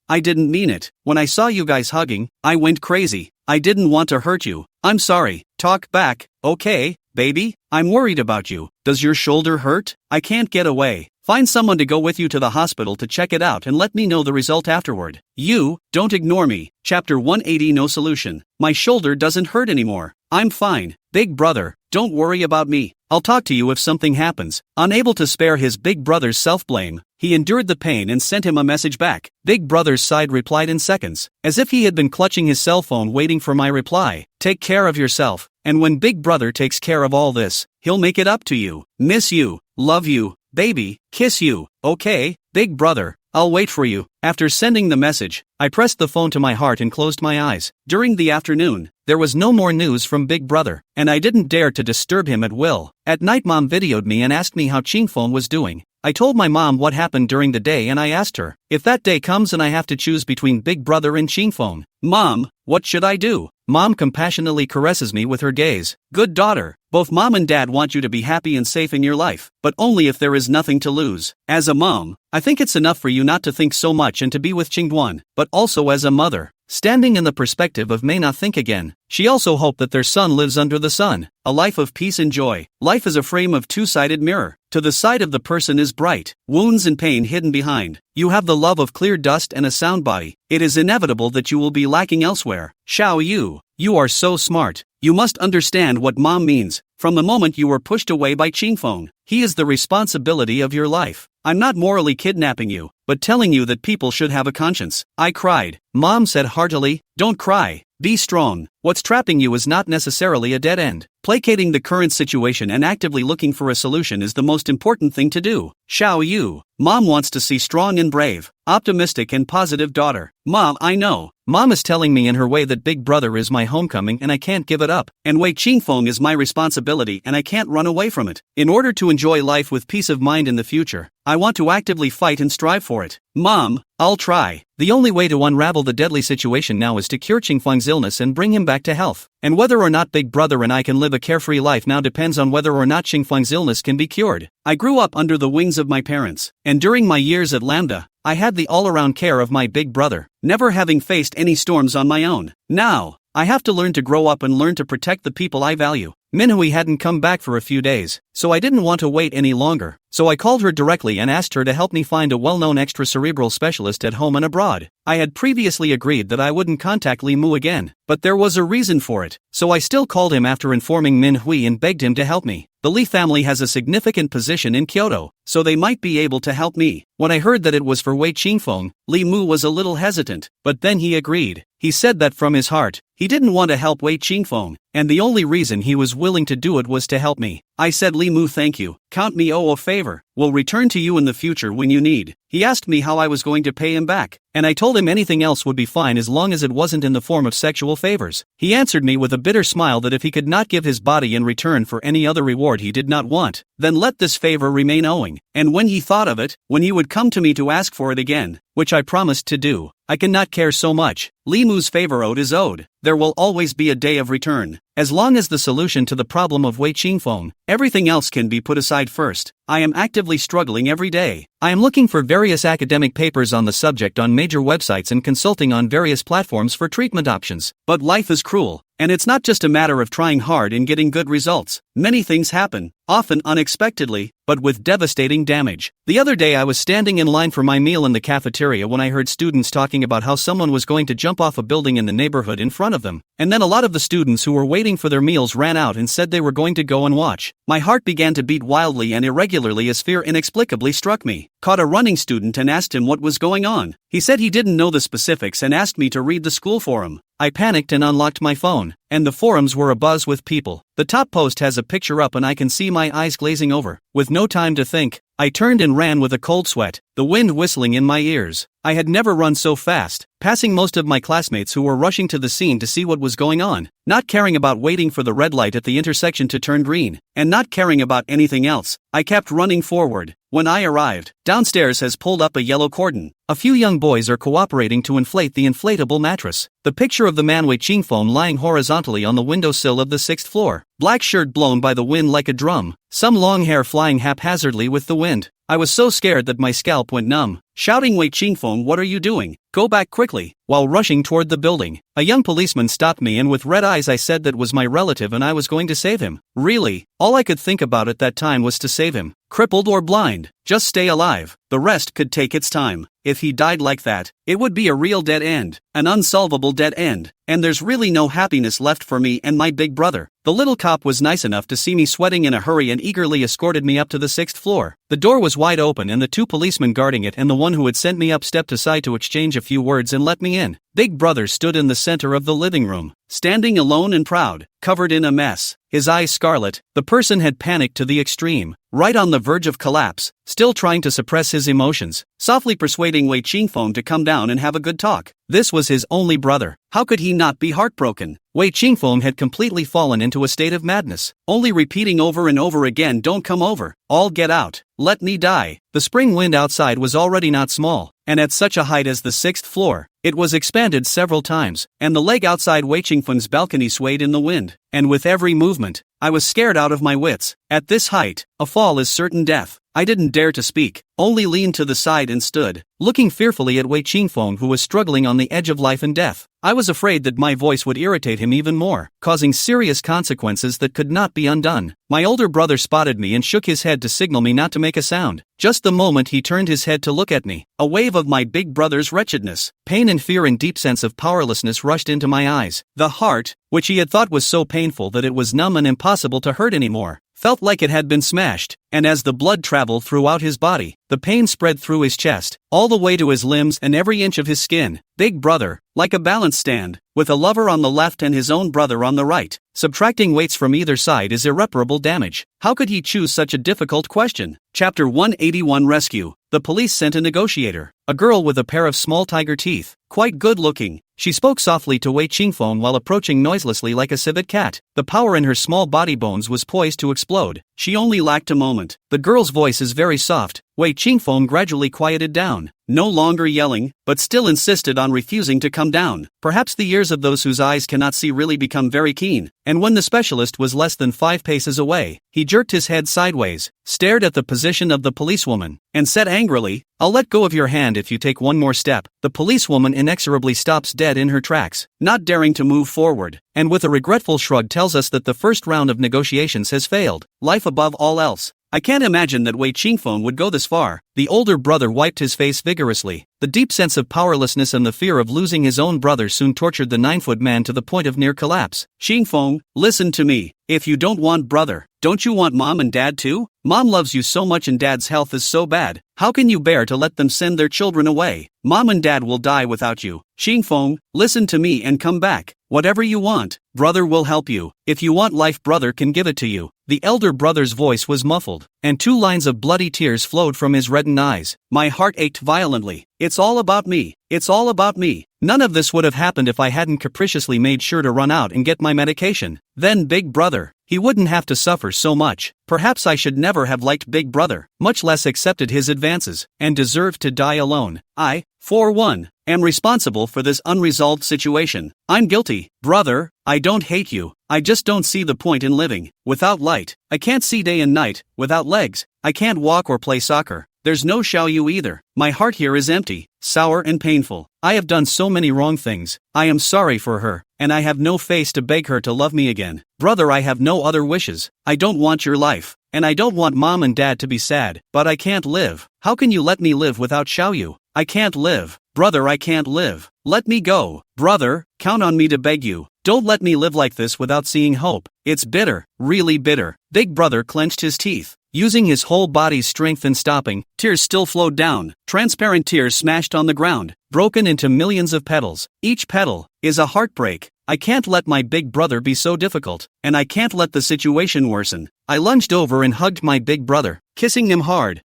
I didn't mean it. When I saw you guys hugging, I went crazy. I didn't want to hurt you. I'm sorry. Talk back, okay, baby? I'm worried about you. Does your shoulder hurt? I can't get away. Find someone to go with you to the hospital to check it out and let me know the result afterward. Don't ignore me. Chapter 180. No solution. My shoulder doesn't hurt anymore. I'm fine. Big brother, don't worry about me. I'll talk to you if something happens. Unable to spare his big brother's self-blame, he endured the pain and sent him a message back. Big brother's side replied in seconds, as if he had been clutching his cell phone waiting for my reply. Take care of yourself, and when big brother takes care of all this, he'll make it up to you. Miss you, love you, baby, kiss you, okay, big brother, I'll wait for you. After sending the message, I pressed the phone to my heart and closed my eyes. During the afternoon, there was no more news from Big Brother, and I didn't dare to disturb him at will. At night Mom videoed me and asked me how Qingfeng was doing. I told my mom what happened during the day and I asked her, if that day comes and I have to choose between Big Brother and Qingfeng, Mom, what should I do? Mom compassionately caresses me with her gaze. Good daughter, both Mom and Dad want you to be happy and safe in your life, but only if there is nothing to lose. As a mom, I think it's enough for you not to think so much and to be with Qingduan, but also as a mother, standing in the perspective of may not think again, she also hoped that their son lives under the sun, a life of peace and joy. Life is a frame of two-sided mirror. To the side of the person is bright, wounds and pain hidden behind. You have the love of clear dust and a sound body. It is inevitable that you will be lacking elsewhere. Xiao Yu, you are so smart. You must understand what mom means. From the moment you were pushed away by Qingfeng, he is the responsibility of your life. I'm not morally kidnapping you, but telling you that people should have a conscience. I cried. Mom said heartily, don't cry. Be strong. What's trapping you is not necessarily a dead end. Placating the current situation and actively looking for a solution is the most important thing to do. Xiao Yu, Mom wants to see strong and brave, optimistic and positive daughter. Mom, I know. Mom is telling me in her way that Big Brother is my homecoming and I can't give it up, and Wei Qingfeng is my responsibility and I can't run away from it. In order to enjoy life with peace of mind in the future, I want to actively fight and strive for it. Mom, I'll try. The only way to unravel the deadly situation now is to cure Qingfeng's illness and bring him back to health. And whether or not Big Brother and I can live a carefree life now depends on whether or not Qingfeng's illness can be cured. I grew up under the wings of my parents, and during my years at Lambda, I had the all-around care of my big brother, never having faced any storms on my own. Now, I have to learn to grow up and learn to protect the people I value. Minhui hadn't come back for a few days, so I didn't want to wait any longer. So I called her directly and asked her to help me find a well-known extracerebral specialist at home and abroad. I had previously agreed that I wouldn't contact Li Mu again, but there was a reason for it, so I still called him after informing Minhui and begged him to help me. The Lee family has a significant position in Kyoto, so they might be able to help me. When I heard that it was for Wei Qingfeng, Li Mu was a little hesitant, but then he agreed. He said that from his heart, he didn't want to help Wei Qingfeng, and the only reason he was willing to do it was to help me. I said, Li Mu, thank you, count me a favor, will return to you in the future when you need. He asked me how I was going to pay him back, and I told him anything else would be fine as long as it wasn't in the form of sexual favors. He answered me with a bitter smile that if he could not give his body in return for any other reward he did not want, then let this favor remain owing, and when he thought of it, when he would come to me to ask for it again, which I promised to do, I cannot care so much. Li Mu's favor owed is owed. There will always be a day of return. As long as the solution to the problem of Wei Qingfeng, everything else can be put aside first. I am actively struggling every day. I am looking for various academic papers on the subject on major websites and consulting on various platforms for treatment options. But life is cruel, and it's not just a matter of trying hard and getting good results. Many things happen, often unexpectedly, but with devastating damage. The other day I was standing in line for my meal in the cafeteria when I heard students talking about how someone was going to jump off a building in the neighborhood in front of them, and then a lot of the students who were waiting for their meals ran out and said they were going to go and watch. My heart began to beat wildly and irregularly as fear inexplicably struck me. Caught a running student and asked him what was going on. He said he didn't know the specifics and asked me to read the school forum. I panicked and unlocked my phone, and the forums were abuzz with people. The top post has a picture up and I can see my eyes glazing over. With no time to think, I turned and ran with a cold sweat, the wind whistling in my ears. I had never run so fast, passing most of my classmates who were rushing to the scene to see what was going on, not caring about waiting for the red light at the intersection to turn green, and not caring about anything else. I kept running forward. When I arrived, downstairs has pulled up a yellow cordon. A few young boys are cooperating to inflate the inflatable mattress. The picture of the man Wei Qingfeng lying horizontally on the windowsill of the 6th floor. Black shirt blown by the wind like a drum, some long hair flying haphazardly with the wind. I was so scared that my scalp went numb, shouting, Wei Qingfeng, what are you doing? Go back quickly. While rushing toward the building, a young policeman stopped me and with red eyes I said that was my relative and I was going to save him. Really, all I could think about at that time was to save him. Crippled or blind, just stay alive. The rest could take its time. If he died like that, it would be a real dead end, an unsolvable dead end, and there's really no happiness left for me and my big brother. The little cop was nice enough to see me sweating in a hurry and eagerly escorted me up to the 6th floor. The door was wide open and the two policemen guarding it and the one who had sent me up stepped aside to exchange a few words and let me in. Big brother stood in the center of the living room, standing alone and proud, covered in a mess, his eyes scarlet. The person had panicked to the extreme, right on the verge of collapse, still trying to suppress his emotions, softly persuading Wei Qingfeng to come down and have a good talk. This was his only brother. How could he not be heartbroken? Wei Qingfeng had completely fallen into a state of madness, only repeating over and over again, don't come over, all get out, let me die. The spring wind outside was already not small, and at such a height as the 6th floor, it was expanded several times, and the leg outside Wei Qingfeng's balcony swayed in the wind, and with every movement, I was scared out of my wits. At this height, a fall is certain death. I didn't dare to speak, only leaned to the side and stood, looking fearfully at Wei Qingfeng who was struggling on the edge of life and death. I was afraid that my voice would irritate him even more, causing serious consequences that could not be undone. My older brother spotted me and shook his head to signal me not to make a sound. Just the moment he turned his head to look at me, a wave of my big brother's wretchedness, pain and fear and deep sense of powerlessness rushed into my eyes. The heart, which he had thought was so painful that it was numb and impossible to hurt anymore, felt like it had been smashed, and as the blood traveled throughout his body, the pain spread through his chest, all the way to his limbs and every inch of his skin. Big brother, like a balance stand, with a lover on the left and his own brother on the right. Subtracting weights from either side is irreparable damage. How could he choose such a difficult question? Chapter 181 Rescue. The police sent a negotiator, a girl with a pair of small tiger teeth, quite good looking. She spoke softly to Wei Qingfeng while approaching noiselessly like a civet cat. The power in her small body bones was poised to explode. She only lacked a moment. The girl's voice is very soft. Wei Qingfeng gradually quieted down, no longer yelling, but still insisted on refusing to come down. Perhaps the ears of those whose eyes cannot see really become very keen, and when the specialist was less than 5 paces away, he jerked his head sideways, stared at the position of the policewoman, and said angrily, I'll let go of your hand if you take one more step. The policewoman inexorably stops dead in her tracks, not daring to move forward, and with a regretful shrug tells us that the first round of negotiations has failed. Life above all else. I can't imagine that Wei Qingfeng would go this far. The older brother wiped his face vigorously. The deep sense of powerlessness and the fear of losing his own brother soon tortured the 9-foot man to the point of near collapse. Qingfeng, listen to me. If you don't want brother, Don't you want mom and dad too? Mom loves you so much and dad's health is so bad. How can you bear to let them send their children away? Mom and dad will die without you. Xingfeng, listen to me and come back. Whatever you want, brother will help you. If you want life, brother can give it to you. The elder brother's voice was muffled, and 2 lines of bloody tears flowed from his reddened eyes. My heart ached violently. It's all about me. It's all about me. None of this would have happened if I hadn't capriciously made sure to run out and get my medication. Then Big Brother. He wouldn't have to suffer so much. Perhaps I should never have liked Big Brother, much less accepted his advances, and deserved to die alone. I, for one, am responsible for this unresolved situation. I'm guilty. Brother, I don't hate you. I just don't see the point in living without light. I can't see day and night without legs. I can't walk or play soccer. There's no Xiaoyu either. My heart here is empty, sour and painful. I have done so many wrong things. I am sorry for her, and I have no face to beg her to love me again. Brother, I have no other wishes. I don't want your life, and I don't want mom and dad to be sad, but I can't live. How can you let me live without Xiaoyu? I can't live. Brother, I can't live. Let me go. Brother, count on me to beg you. Don't let me live like this without seeing hope. It's bitter, really bitter. Big Brother clenched his teeth. Using his whole body's strength and stopping, tears still flowed down. Transparent tears smashed on the ground, broken into millions of petals. Each petal is a heartbreak. I can't let my big brother be so difficult, and I can't let the situation worsen. I lunged over and hugged my big brother, kissing him hard,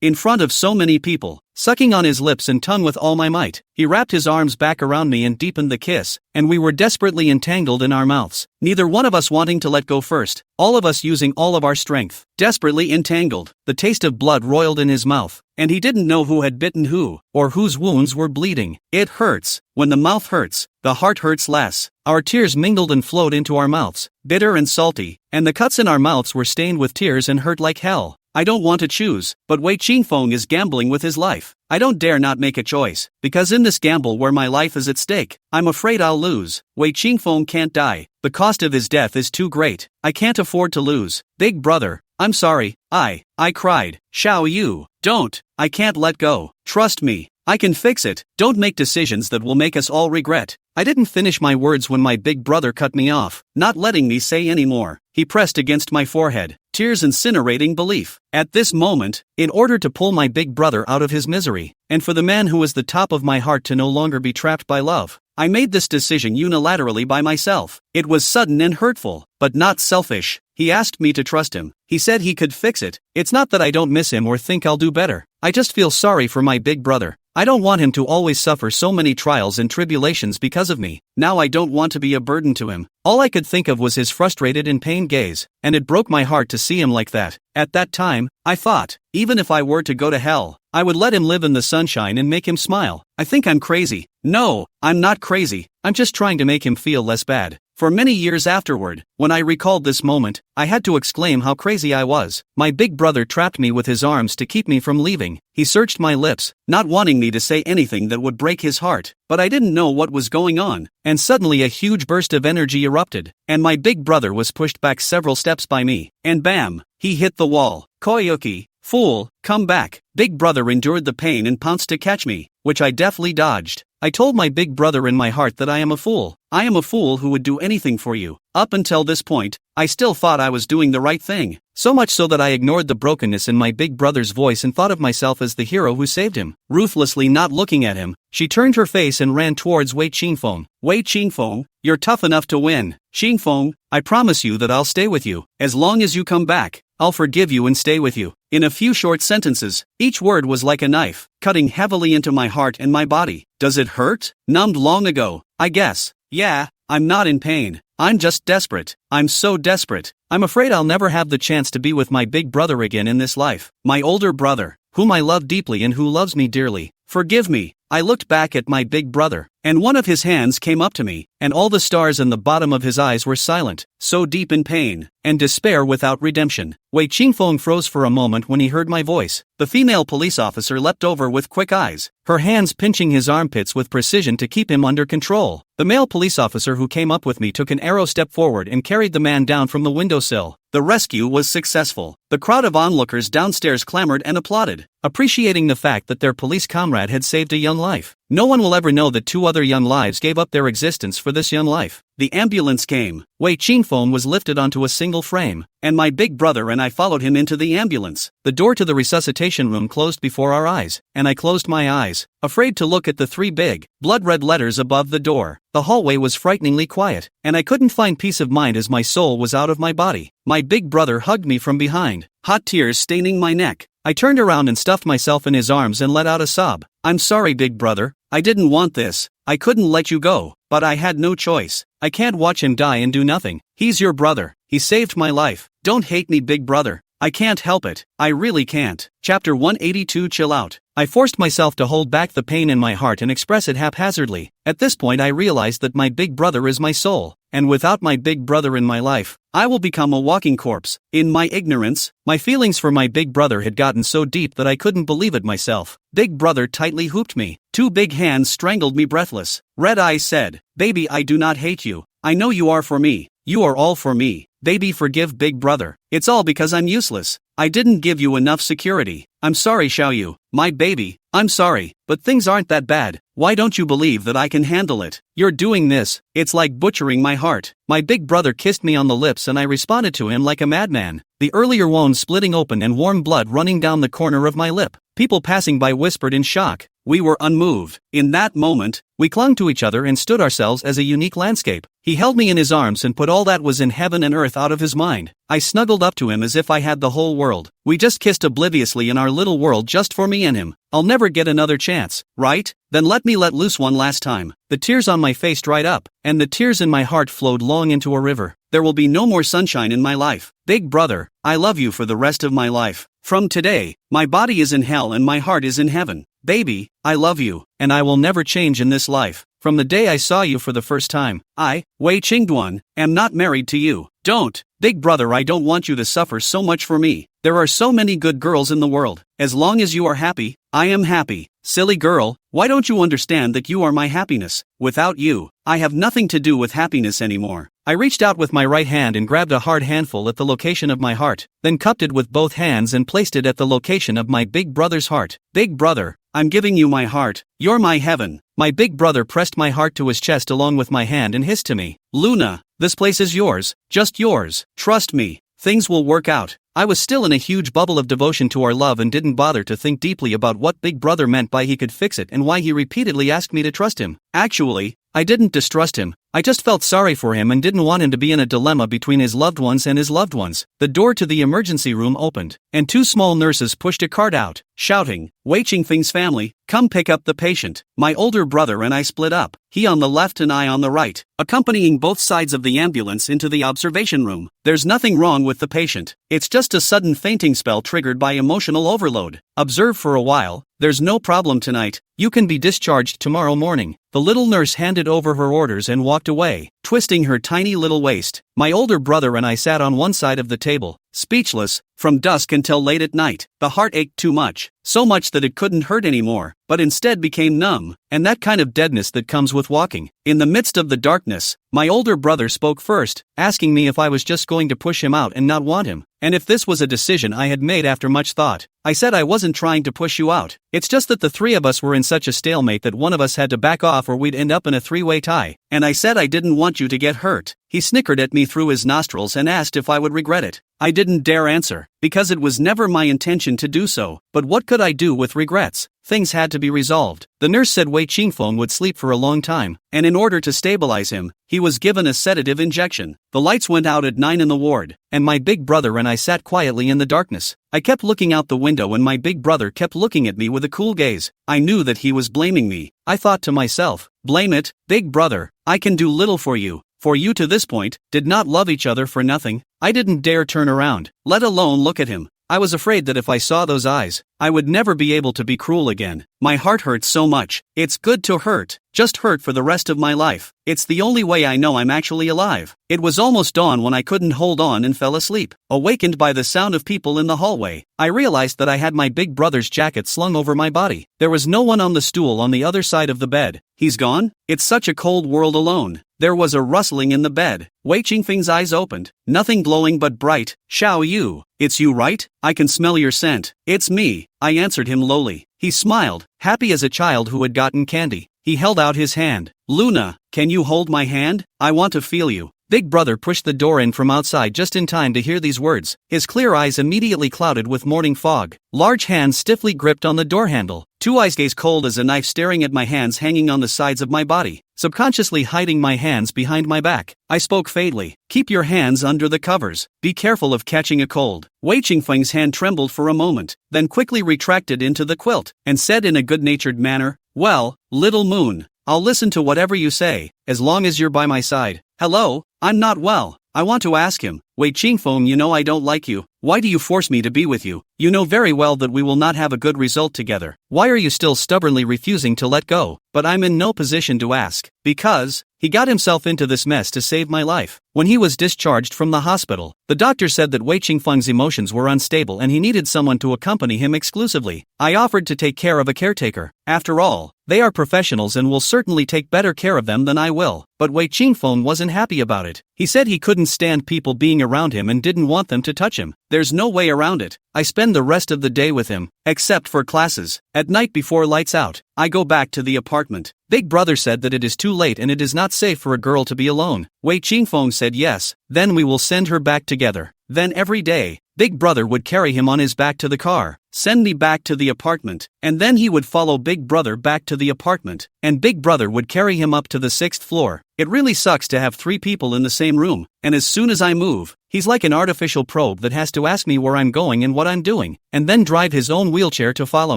in front of so many people, sucking on his lips and tongue with all my might. He wrapped his arms back around me and deepened the kiss, and we were desperately entangled in our mouths, neither one of us wanting to let go first, all of us using all of our strength, desperately entangled. The taste of blood roiled in his mouth, and he didn't know who had bitten who, or whose wounds were bleeding. It hurts. When the mouth hurts, the heart hurts less. Our tears mingled and flowed into our mouths, bitter and salty, and the cuts in our mouths were stained with tears and hurt like hell. I don't want to choose, but Wei Qingfeng is gambling with his life. I don't dare not make a choice, because in this gamble where my life is at stake, I'm afraid I'll lose. Wei Qingfeng can't die. The cost of his death is too great. I can't afford to lose. Big brother, I'm sorry. I cried. Xiaoyu, don't. I can't let go. Trust me. I can fix it. Don't make decisions that will make us all regret. I didn't finish my words when my big brother cut me off, not letting me say any more. He pressed against my forehead, tears incinerating belief. At this moment, in order to pull my big brother out of his misery, and for the man who was the top of my heart to no longer be trapped by love, I made this decision unilaterally by myself. It was sudden and hurtful, but not selfish. He asked me to trust him. He said he could fix it. It's not that I don't miss him or think I'll do better. I just feel sorry for my big brother. I don't want him to always suffer so many trials and tribulations because of me. Now I don't want to be a burden to him. All I could think of was his frustrated and pained gaze, and it broke my heart to see him like that. At that time, I thought, even if I were to go to hell, I would let him live in the sunshine and make him smile. I think I'm crazy. No, I'm not crazy. I'm just trying to make him feel less bad. For many years afterward, when I recalled this moment, I had to exclaim how crazy I was. My big brother trapped me with his arms to keep me from leaving. He searched my lips, not wanting me to say anything that would break his heart. But I didn't know what was going on, and suddenly a huge burst of energy erupted, and my big brother was pushed back several steps by me, and bam, he hit the wall. Koyuki, fool, come back. Big brother endured the pain and pounced to catch me, which I deftly dodged. I told my big brother in my heart that I am a fool. I am a fool who would do anything for you. Up until this point, I still thought I was doing the right thing. So much so that I ignored the brokenness in my big brother's voice and thought of myself as the hero who saved him. Ruthlessly not looking at him, she turned her face and ran towards Wei Qingfeng. Wei Qingfeng, you're tough enough to win. Qingfeng, I promise you that I'll stay with you. As long as you come back, I'll forgive you and stay with you. In a few short sentences, each word was like a knife, cutting heavily into my heart and my body. Does it hurt? Numbed long ago, I guess. Yeah, I'm not in pain. I'm just desperate. I'm so desperate. I'm afraid I'll never have the chance to be with my big brother again in this life. My older brother, whom I love deeply and who loves me dearly. Forgive me. I looked back at my big brother, and one of his hands came up to me, and all the stars in the bottom of his eyes were silent, so deep in pain and despair without redemption. Wei Qingfeng froze for a moment when he heard my voice. The female police officer leapt over with quick eyes, her hands pinching his armpits with precision to keep him under control. The male police officer who came up with me took an arrow step forward and carried the man down from the windowsill. The rescue was successful. The crowd of onlookers downstairs clamored and applauded, appreciating the fact that their police comrade had saved a young life. No one will ever know that two other young lives gave up their existence for this young life. The ambulance came. Wei Qingfeng was lifted onto a single frame, and my big brother and I followed him into the ambulance. The door to the resuscitation room closed before our eyes, and I closed my eyes, afraid to look at the three big, blood-red letters above the door. The hallway was frighteningly quiet, and I couldn't find peace of mind as my soul was out of my body. My big brother hugged me from behind, hot tears staining my neck. I turned around and stuffed myself in his arms and let out a sob. "I'm sorry, big brother. I didn't want this. I couldn't let you go, but I had no choice. I can't watch him die and do nothing. He's your brother. He saved my life. Don't hate me, big brother. I can't help it. I really can't." Chapter 182. Chill out. I forced myself to hold back the pain in my heart and express it haphazardly. At this point I realized that my big brother is my soul, and without my big brother in my life, I will become a walking corpse. In my ignorance, my feelings for my big brother had gotten so deep that I couldn't believe it myself. Big brother tightly hooped me. Two big hands strangled me breathless. Red eyes said, "Baby, I do not hate you. I know you are for me. You are all for me. Baby, forgive big brother. It's all because I'm useless. I didn't give you enough security. I'm sorry, Xiaoyu, my baby. I'm sorry, but things aren't that bad. Why don't you believe that I can handle it? You're doing this. It's like butchering my heart." My big brother kissed me on the lips and I responded to him like a madman, the earlier wound splitting open and warm blood running down the corner of my lip. People passing by whispered in shock. We were unmoved. In that moment, we clung to each other and stood ourselves as a unique landscape. He held me in his arms and put all that was in heaven and earth out of his mind. I snuggled up to him as if I had the whole world. We just kissed obliviously in our little world just for me and him. I'll never get another chance, right? Then let me let loose one last time. The tears on my face dried up, and the tears in my heart flowed long into a river. There will be no more sunshine in my life. Big brother, I love you for the rest of my life. From today, my body is in hell and my heart is in heaven. Baby, I love you, and I will never change in this life. From the day I saw you for the first time, I, Wei Qingduan, am not married to you. Don't. Big brother, I don't want you to suffer so much for me. There are so many good girls in the world. As long as you are happy, I am happy. Silly girl, why don't you understand that you are my happiness? Without you, I have nothing to do with happiness anymore. I reached out with my right hand and grabbed a hard handful at the location of my heart, then cupped it with both hands and placed it at the location of my big brother's heart. Big brother, I'm giving you my heart. You're my heaven. My big brother pressed my heart to his chest along with my hand and hissed to me, Luna, this place is yours, just yours. Trust me, things will work out. I was still in a huge bubble of devotion to our love and didn't bother to think deeply about what big brother meant by he could fix it and why he repeatedly asked me to trust him. Actually, I didn't distrust him. I just felt sorry for him and didn't want him to be in a dilemma between his loved ones and his loved ones. The door to the emergency room opened, and two small nurses pushed a cart out, shouting, Wei Qingfeng's family, come pick up the patient. My older brother and I split up, he on the left and I on the right, accompanying both sides of the ambulance into the observation room. There's nothing wrong with the patient. It's just a sudden fainting spell triggered by emotional overload. Observe for a while. There's no problem tonight. You can be discharged tomorrow morning. The little nurse handed over her orders and walked away, twisting her tiny little waist. My older brother and I sat on one side of the table, speechless, from dusk until late at night. The heart ached too much, so much that it couldn't hurt anymore, but instead became numb, and that kind of deadness that comes with walking. In the midst of the darkness, my older brother spoke first, asking me if I was just going to push him out and not want him, and if this was a decision I had made after much thought. I said I wasn't trying to push you out. It's just that the three of us were in such a stalemate that one of us had to back off or we'd end up in a three-way tie. And I said I didn't want you to get hurt. He snickered at me through his nostrils and asked if I would regret it. I didn't dare answer, because it was never my intention to do so. But what could I do with regrets? Things had to be resolved. The nurse said Wei Qingfeng would sleep for a long time, and in order to stabilize him, he was given a sedative injection. The lights went out at 9 in the ward, and my big brother and I sat quietly in the darkness. I kept looking out the window and my big brother kept looking at me with a cool gaze. I knew that he was blaming me. I thought to myself, blame it, big brother, I can do little for you. For you to this point, did not love each other for nothing. I didn't dare turn around, let alone look at him. I was afraid that if I saw those eyes, I would never be able to be cruel again. My heart hurts so much. It's good to hurt. Just hurt for the rest of my life. It's the only way I know I'm actually alive. It was almost dawn when I couldn't hold on and fell asleep. Awakened by the sound of people in the hallway, I realized that I had my big brother's jacket slung over my body. There was no one on the stool on the other side of the bed. He's gone? It's such a cold world alone. There was a rustling in the bed. Wei Qingfeng's eyes opened. Nothing glowing but bright. Xiao Yu, it's you, right? I can smell your scent. It's me, I answered him lowly. He smiled, happy as a child who had gotten candy. He held out his hand. Luna, can you hold my hand? I want to feel you. Big Brother pushed the door in from outside just in time to hear these words. His clear eyes immediately clouded with morning fog. Large hands stiffly gripped on the door handle. Two eyes gaze cold as a knife staring at my hands hanging on the sides of my body, subconsciously hiding my hands behind my back. I spoke faintly. Keep your hands under the covers. Be careful of catching a cold. Wei Qingfeng's hand trembled for a moment, then quickly retracted into the quilt, and said in a good-natured manner, well, little moon, I'll listen to whatever you say, as long as you're by my side. Hello, I'm not well. I want to ask him, Wei Qingfeng, you know I don't like you. Why do you force me to be with you? You know very well that we will not have a good result together. Why are you still stubbornly refusing to let go? But I'm in no position to ask. Because he got himself into this mess to save my life. When he was discharged from the hospital, the doctor said that Wei Qingfeng's emotions were unstable and he needed someone to accompany him exclusively. I offered to take care of a caretaker. After all, they are professionals and will certainly take better care of them than I will. But Wei Qingfeng wasn't happy about it. He said he couldn't stand people being around him and didn't want them to touch him. There's no way around it. I spend the rest of the day with him, except for classes. At night before lights out, I go back to the apartment. Big Brother said that it is too late and it is not safe for a girl to be alone. Wei Qingfeng said yes, then we will send her back together. Then every day, Big Brother would carry him on his back to the car, send me back to the apartment, and then he would follow Big Brother back to the apartment, and Big Brother would carry him up to the 6th floor. It really sucks to have 3 people in the same room, and as soon as I move, he's like an artificial probe that has to ask me where I'm going and what I'm doing, and then drive his own wheelchair to follow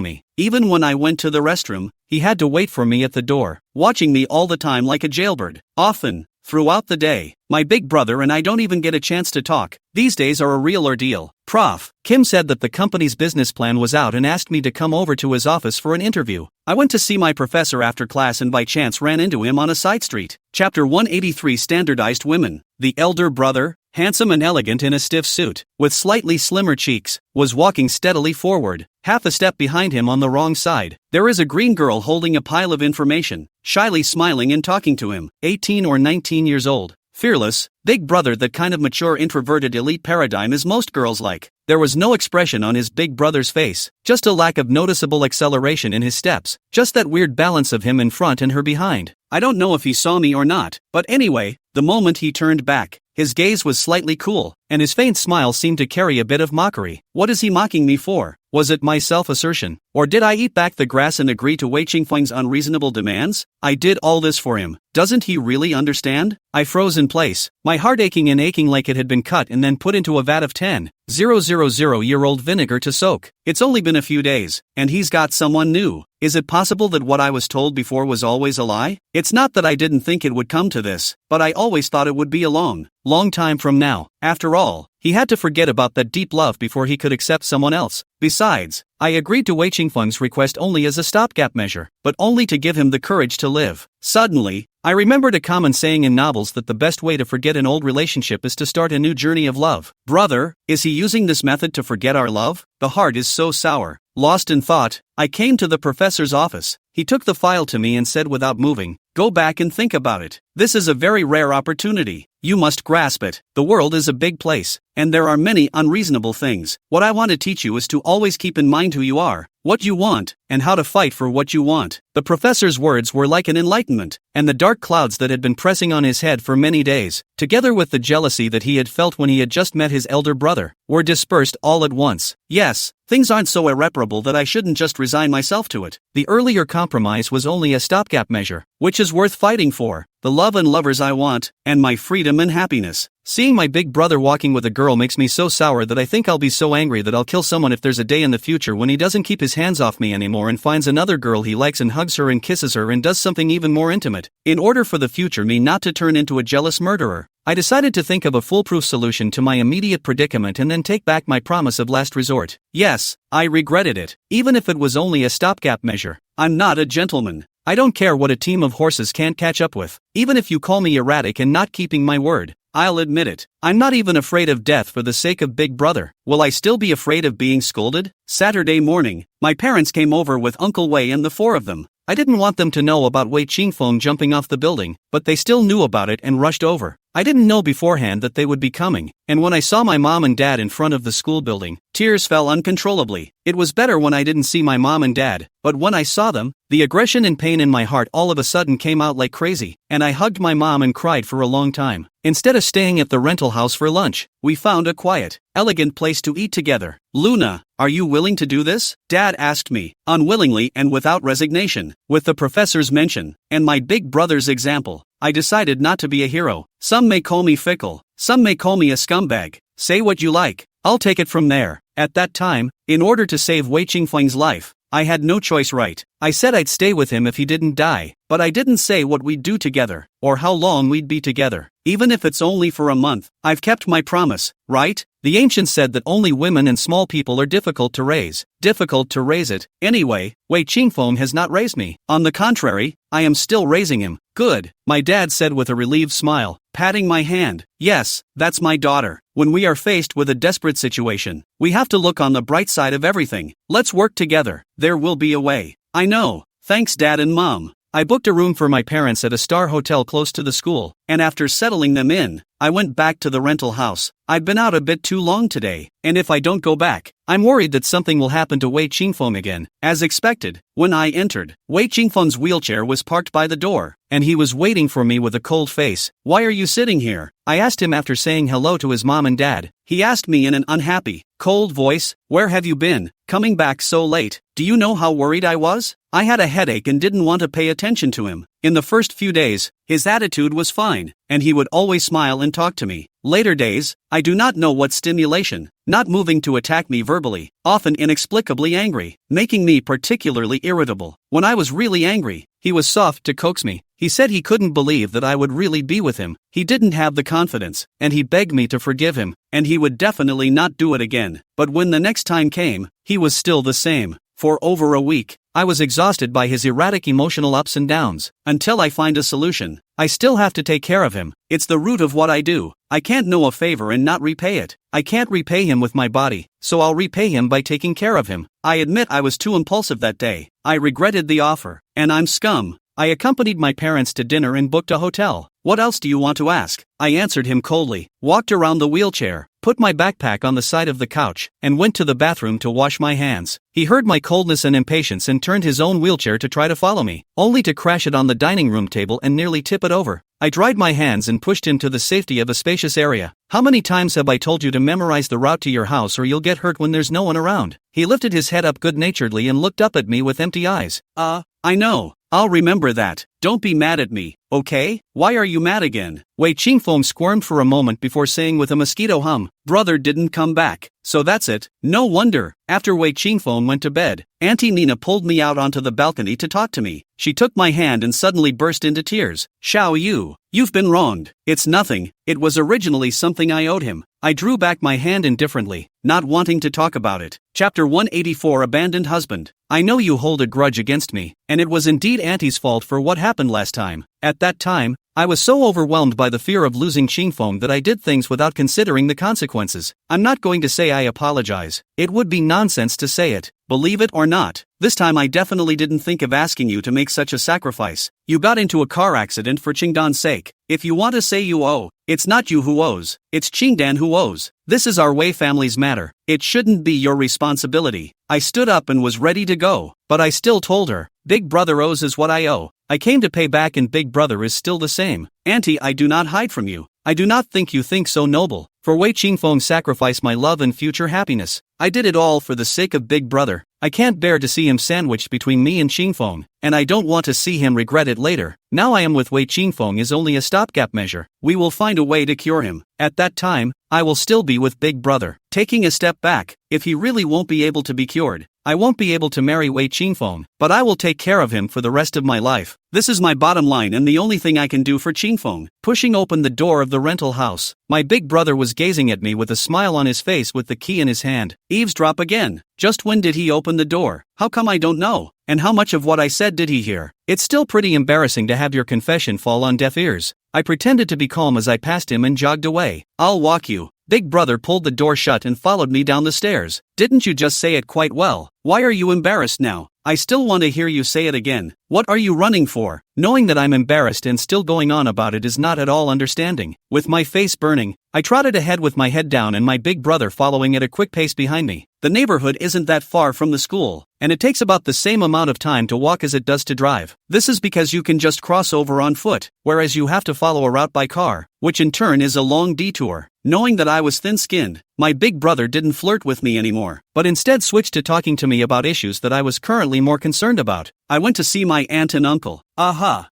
me. Even when I went to the restroom, he had to wait for me at the door, watching me all the time like a jailbird. Often, throughout the day, my Big Brother and I don't even get a chance to talk. These days are a real ordeal. Prof. Kim said that the company's business plan was out and asked me to come over to his office for an interview. I went to see my professor after class and by chance ran into him on a side street. Chapter 183 Standardized Women. The elder brother, handsome and elegant in a stiff suit, with slightly slimmer cheeks, was walking steadily forward. Half a step behind him on the wrong side, there is a green girl holding a pile of information, shyly smiling and talking to him. 18 or 19 years old. Fearless, Big Brother, that kind of mature introverted elite paradigm is most girls like. There was no expression on his Big Brother's face, just a lack of noticeable acceleration in his steps, just that weird balance of him in front and her behind. I don't know if he saw me or not, but anyway, the moment he turned back, his gaze was slightly cool, and his faint smile seemed to carry a bit of mockery. What is he mocking me for? Was it my self-assertion? Or did I eat back the grass and agree to Wei Qingfeng's unreasonable demands? I did all this for him. Doesn't he really understand? I froze in place, my heart aching and aching like it had been cut and then put into a vat of 10,000-year-old vinegar to soak. It's only been a few days, and he's got someone new. Is it possible that what I was told before was always a lie? It's not that I didn't think it would come to this, but I always thought it would be a long time from now. After all, he had to forget about that deep love before he could accept someone else. Besides, I agreed to Wei Qingfeng's request only as a stopgap measure, but only to give him the courage to live. Suddenly, I remembered a common saying in novels that the best way to forget an old relationship is to start a new journey of love. Brother, is he using this method to forget our love? The heart is so sour. Lost in thought, I came to the professor's office. He took the file to me and said without moving, "Go back and think about it. This is a very rare opportunity. You must grasp it. The world is a big place, and there are many unreasonable things. What I want to teach you is to always keep in mind who you are, what you want, and how to fight for what you want." The professor's words were like an enlightenment, and the dark clouds that had been pressing on his head for many days, together with the jealousy that he had felt when he had just met his elder brother, were dispersed all at once. Yes, things aren't so irreparable that I shouldn't just resign myself to it. The earlier compromise was only a stopgap measure, which is worth fighting for. The love and lovers I want, and my freedom and happiness. Seeing my big brother walking with a girl makes me so sour that I think I'll be so angry that I'll kill someone if there's a day in the future when he doesn't keep his hands off me anymore and finds another girl he likes and hugs her and kisses her and does something even more intimate. In order for the future me not to turn into a jealous murderer, I decided to think of a foolproof solution to my immediate predicament and then take back my promise of last resort. Yes, I regretted it, even if it was only a stopgap measure. I'm not a gentleman. I don't care what a team of horses can't catch up with, even if you call me erratic and not keeping my word. I'll admit it. I'm not even afraid of death for the sake of Big Brother. Will I still be afraid of being scolded? Saturday morning, my parents came over with Uncle Wei and the 4 of them. I didn't want them to know about Wei Qingfeng jumping off the building, but they still knew about it and rushed over. I didn't know beforehand that they would be coming, and when I saw my mom and dad in front of the school building, tears fell uncontrollably. It was better when I didn't see my mom and dad, but when I saw them, the aggression and pain in my heart all of a sudden came out like crazy, and I hugged my mom and cried for a long time. Instead of staying at the rental house for lunch, we found a quiet, elegant place to eat together. Luna, are you willing to do this? Dad asked me, unwillingly and without resignation. With the professor's mention, and my big brother's example, I decided not to be a hero. Some may call me fickle, some may call me a scumbag. Say what you like, I'll take it from there. At that time, in order to save Wei Qingfeng's life, I had no choice, right? I said I'd stay with him if he didn't die, but I didn't say what we'd do together, or how long we'd be together. Even if it's only for a month, I've kept my promise, right? The ancients said that only women and small people are difficult to raise. Difficult to raise it. Anyway, Wei Qingfeng has not raised me. On the contrary, I am still raising him. Good, my dad said with a relieved smile, patting my hand. Yes, that's my daughter. When we are faced with a desperate situation, we have to look on the bright side of everything. Let's work together. There will be a way. I know. Thanks, Dad and Mom. I booked a room for my parents at a star hotel close to the school, and after settling them in, I went back to the rental house. I've been out a bit too long today, and if I don't go back, I'm worried that something will happen to Wei Qingfeng again. As expected, when I entered, Wei Qingfeng's wheelchair was parked by the door, and he was waiting for me with a cold face. Why are you sitting here? I asked him after saying hello to his mom and dad. He asked me in an unhappy, cold voice, where have you been, coming back so late? Do you know how worried I was? I had a headache and didn't want to pay attention to him. In the first few days, his attitude was fine, and he would always smile and talk to me. Later days, I do not know what stimulation, not moving to attack me verbally, often inexplicably angry, making me particularly irritable. When I was really angry, he was soft to coax me. He said he couldn't believe that I would really be with him. He didn't have the confidence, and he begged me to forgive him, and he would definitely not do it again. But when the next time came, he was still the same. For over a week, I was exhausted by his erratic emotional ups and downs. Until I find a solution, I still have to take care of him. It's the root of what I do. I can't know a favor and not repay it. I can't repay him with my body, so I'll repay him by taking care of him. I admit I was too impulsive that day. I regretted the offer, and I'm scum. I accompanied my parents to dinner and booked a hotel. What else do you want to ask? I answered him coldly, walked around the wheelchair, put my backpack on the side of the couch, and went to the bathroom to wash my hands. He heard my coldness and impatience and turned his own wheelchair to try to follow me, only to crash it on the dining room table and nearly tip it over. I dried my hands and pushed him to the safety of a spacious area. How many times have I told you to memorize the route to your house or you'll get hurt when there's no one around? He lifted his head up good-naturedly and looked up at me with empty eyes. I know. I'll remember that. Don't be mad at me, okay? Why are you mad again? Wei Qingfeng squirmed for a moment before saying with a mosquito hum, brother didn't come back. So that's it. No wonder. After Wei Qingfeng went to bed, Auntie Nina pulled me out onto the balcony to talk to me. She took my hand and suddenly burst into tears. Xiao Yu, you've been wronged. It's nothing. It was originally something I owed him. I drew back my hand indifferently, not wanting to talk about it. Chapter 184 Abandoned Husband. I know you hold a grudge against me, and it was indeed Auntie's fault for what happened last time. At that time, I was so overwhelmed by the fear of losing Qingfeng that I did things without considering the consequences. I'm not going to say I apologize. It would be nonsense to say it. Believe it or not, this time I definitely didn't think of asking you to make such a sacrifice. You got into a car accident for Qingdan's sake. If you want to say you owe, it's not you who owes, it's Qingdan who owes. This is our Wei family's matter. It shouldn't be your responsibility. I stood up and was ready to go, but I still told her, Big Brother owes is what I owe. I came to pay back and Big Brother is still the same. Auntie, I do not hide from you. I do not think you think so noble. For Wei Qingfeng sacrificed my love and future happiness. I did it all for the sake of Big Brother. I can't bear to see him sandwiched between me and Qingfeng, and I don't want to see him regret it later. Now I am with Wei Qingfeng is only a stopgap measure. We will find a way to cure him. At that time, I will still be with Big Brother. Taking a step back, if he really won't be able to be cured, I won't be able to marry Wei Qingfeng, but I will take care of him for the rest of my life. This is my bottom line and the only thing I can do for Qingfeng. Pushing open the door of the rental house, my big brother was gazing at me with a smile on his face with the key in his hand. Eavesdrop again. Just when did he open the door? How come I don't know? And how much of what I said did he hear? It's still pretty embarrassing to have your confession fall on deaf ears. I pretended to be calm as I passed him and jogged away. I'll walk you. Big Brother pulled the door shut and followed me down the stairs. Didn't you just say it quite well? Why are you embarrassed now? I still want to hear you say it again. What are you running for? Knowing that I'm embarrassed and still going on about it is not at all understanding. With my face burning, I trotted ahead with my head down and my big brother following at a quick pace behind me. The neighborhood isn't that far from the school, and it takes about the same amount of time to walk as it does to drive. This is because you can just cross over on foot, whereas you have to follow a route by car, which in turn is a long detour. Knowing that I was thin-skinned, my big brother didn't flirt with me anymore, but instead switched to talking to me about issues that I was currently more concerned about. I went to see my aunt and uncle. Aha!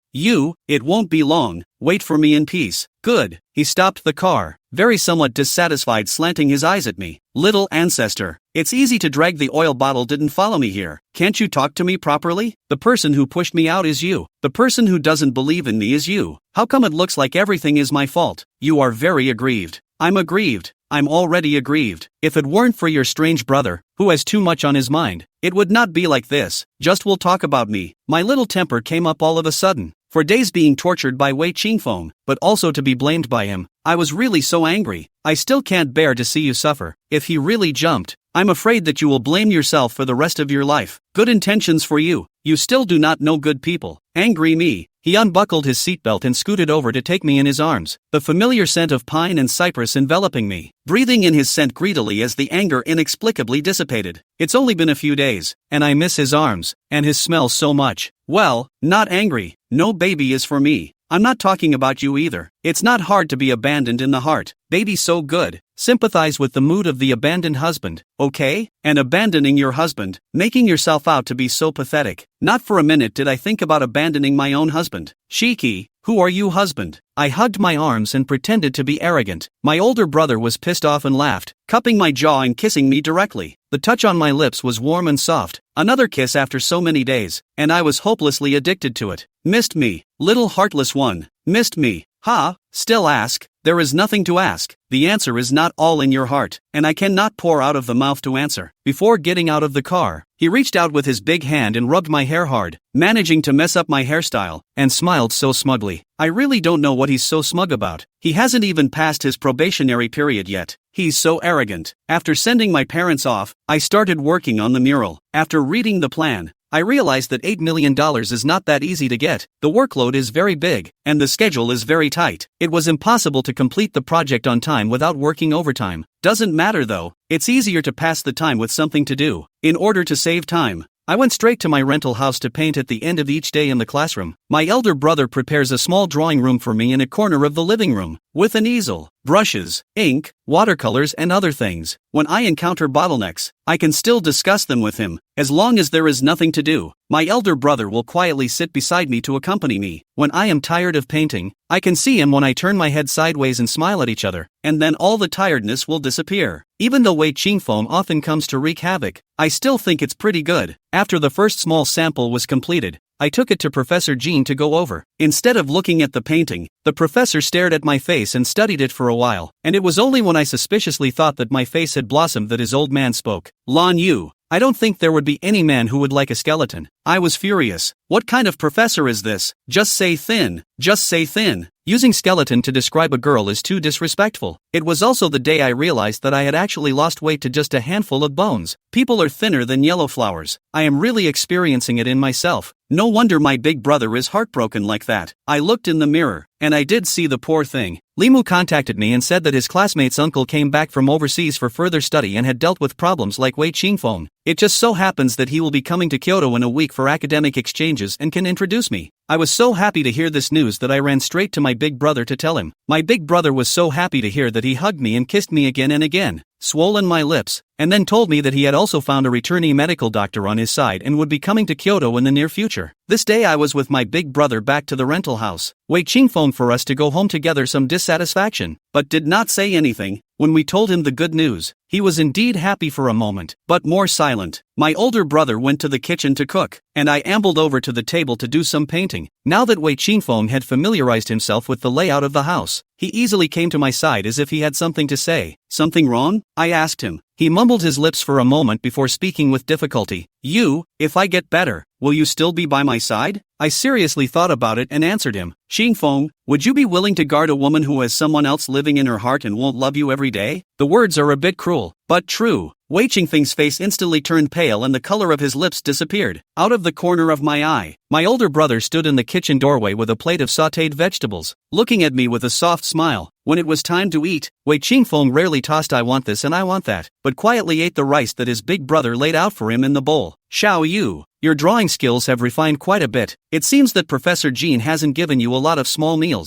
It won't be long, wait for me in peace. Good. He stopped the car, very somewhat dissatisfied, slanting his eyes at me. Little ancestor, it's easy to drag the oil bottle didn't follow me here. Can't you talk to me properly? The person who pushed me out is you. The person who doesn't believe in me is you. How come it looks like everything is my fault? You are very aggrieved. I'm aggrieved. I'm already aggrieved. If it weren't for your strange brother, who has too much on his mind, it would not be like this. Just will talk about me. My little temper came up all of a sudden. For days being tortured by Wei Qingfeng, but also to be blamed by him, I was really so angry. I still can't bear to see you suffer. If he really jumped, I'm afraid that you will blame yourself for the rest of your life. Good intentions for you. You still do not know good people. Angry me. He unbuckled his seatbelt and scooted over to take me in his arms, the familiar scent of pine and cypress enveloping me, breathing in his scent greedily as the anger inexplicably dissipated. It's only been a few days, and I miss his arms, and his smell so much. Well, not angry. No baby is for me. I'm not talking about you either. It's not hard to be abandoned in the heart. Baby so good. Sympathize with the mood of the abandoned husband, okay? And abandoning your husband, making yourself out to be so pathetic. Not for a minute did I think about abandoning my own husband. Shiki, who are you, husband? I hugged my arms and pretended to be arrogant. My older brother was pissed off and laughed, cupping my jaw and kissing me directly. The touch on my lips was warm and soft. Another kiss after so many days, and I was hopelessly addicted to it. Missed me, little heartless one. Missed me. Ha, still ask. There is nothing to ask. The answer is not all in your heart, and I cannot pour out of the mouth to answer. Before getting out of the car, he reached out with his big hand and rubbed my hair hard, managing to mess up my hairstyle, and smiled so smugly. I really don't know what he's so smug about. He hasn't even passed his probationary period yet. He's so arrogant. After sending my parents off, I started working on the mural. After reading the plan, I realized that $8 million is not that easy to get. The workload is very big, and the schedule is very tight. It was impossible to complete the project on time without working overtime. Doesn't matter though, it's easier to pass the time with something to do. In order to save time, I went straight to my rental house to paint at the end of each day in the classroom. My elder brother prepares a small drawing room for me in a corner of the living room, with an easel, brushes, ink, watercolors and other things. When I encounter bottlenecks, I can still discuss them with him, as long as there is nothing to do. My elder brother will quietly sit beside me to accompany me. When I am tired of painting, I can see him when I turn my head sideways and smile at each other, and then all the tiredness will disappear. Even though Wei Qingfeng often comes to wreak havoc, I still think it's pretty good. After the first small sample was completed, I took it to Professor Jean to go over. Instead of looking at the painting, the professor stared at my face and studied it for a while, and it was only when I suspiciously thought that my face had blossomed that his old man spoke. Lan Yu, I don't think there would be any man who would like a skeleton. I was furious. What kind of professor is this? Just say thin. Just say thin. Using skeleton to describe a girl is too disrespectful. It was also the day I realized that I had actually lost weight to just a handful of bones. People are thinner than yellow flowers. I am really experiencing it in myself. No wonder my big brother is heartbroken like that. I looked in the mirror, and I did see the poor thing. Limu contacted me and said that his classmate's uncle came back from overseas for further study and had dealt with problems like Wei Qingfeng. It just so happens that he will be coming to Kyoto in a week for academic exchanges and can introduce me. I was so happy to hear this news that I ran straight to my big brother to tell him. My big brother was so happy to hear that he hugged me and kissed me again and again, swollen my lips, and then told me that he had also found a returnee medical doctor on his side and would be coming to Kyoto in the near future. This day I was with my big brother back to the rental house. Wei Qingfeng for us to go home together some dissatisfaction, but did not say anything. When we told him the good news, he was indeed happy for a moment, but more silent. My older brother went to the kitchen to cook, and I ambled over to the table to do some painting. Now that Wei Qingfeng had familiarized himself with the layout of the house, he easily came to my side as if he had something to say. Something wrong? I asked him. He mumbled his lips for a moment before speaking with difficulty. If I get better, will you still be by my side? I seriously thought about it and answered him. Qingfeng, would you be willing to guard a woman who has someone else living in her heart and won't love you every day? The words are a bit cruel, but true. Wei Qingfeng's face instantly turned pale and the color of his lips disappeared. Out of the corner of my eye, my older brother stood in the kitchen doorway with a plate of sautéed vegetables, looking at me with a soft smile. When it was time to eat, Wei Qingfeng rarely tossed "I want this" and "I want that," but quietly ate the rice that his big brother laid out for him in the bowl. "Xiao Yu, your drawing skills have refined quite a bit. It seems that Professor Jean hasn't given you a lot of small meals."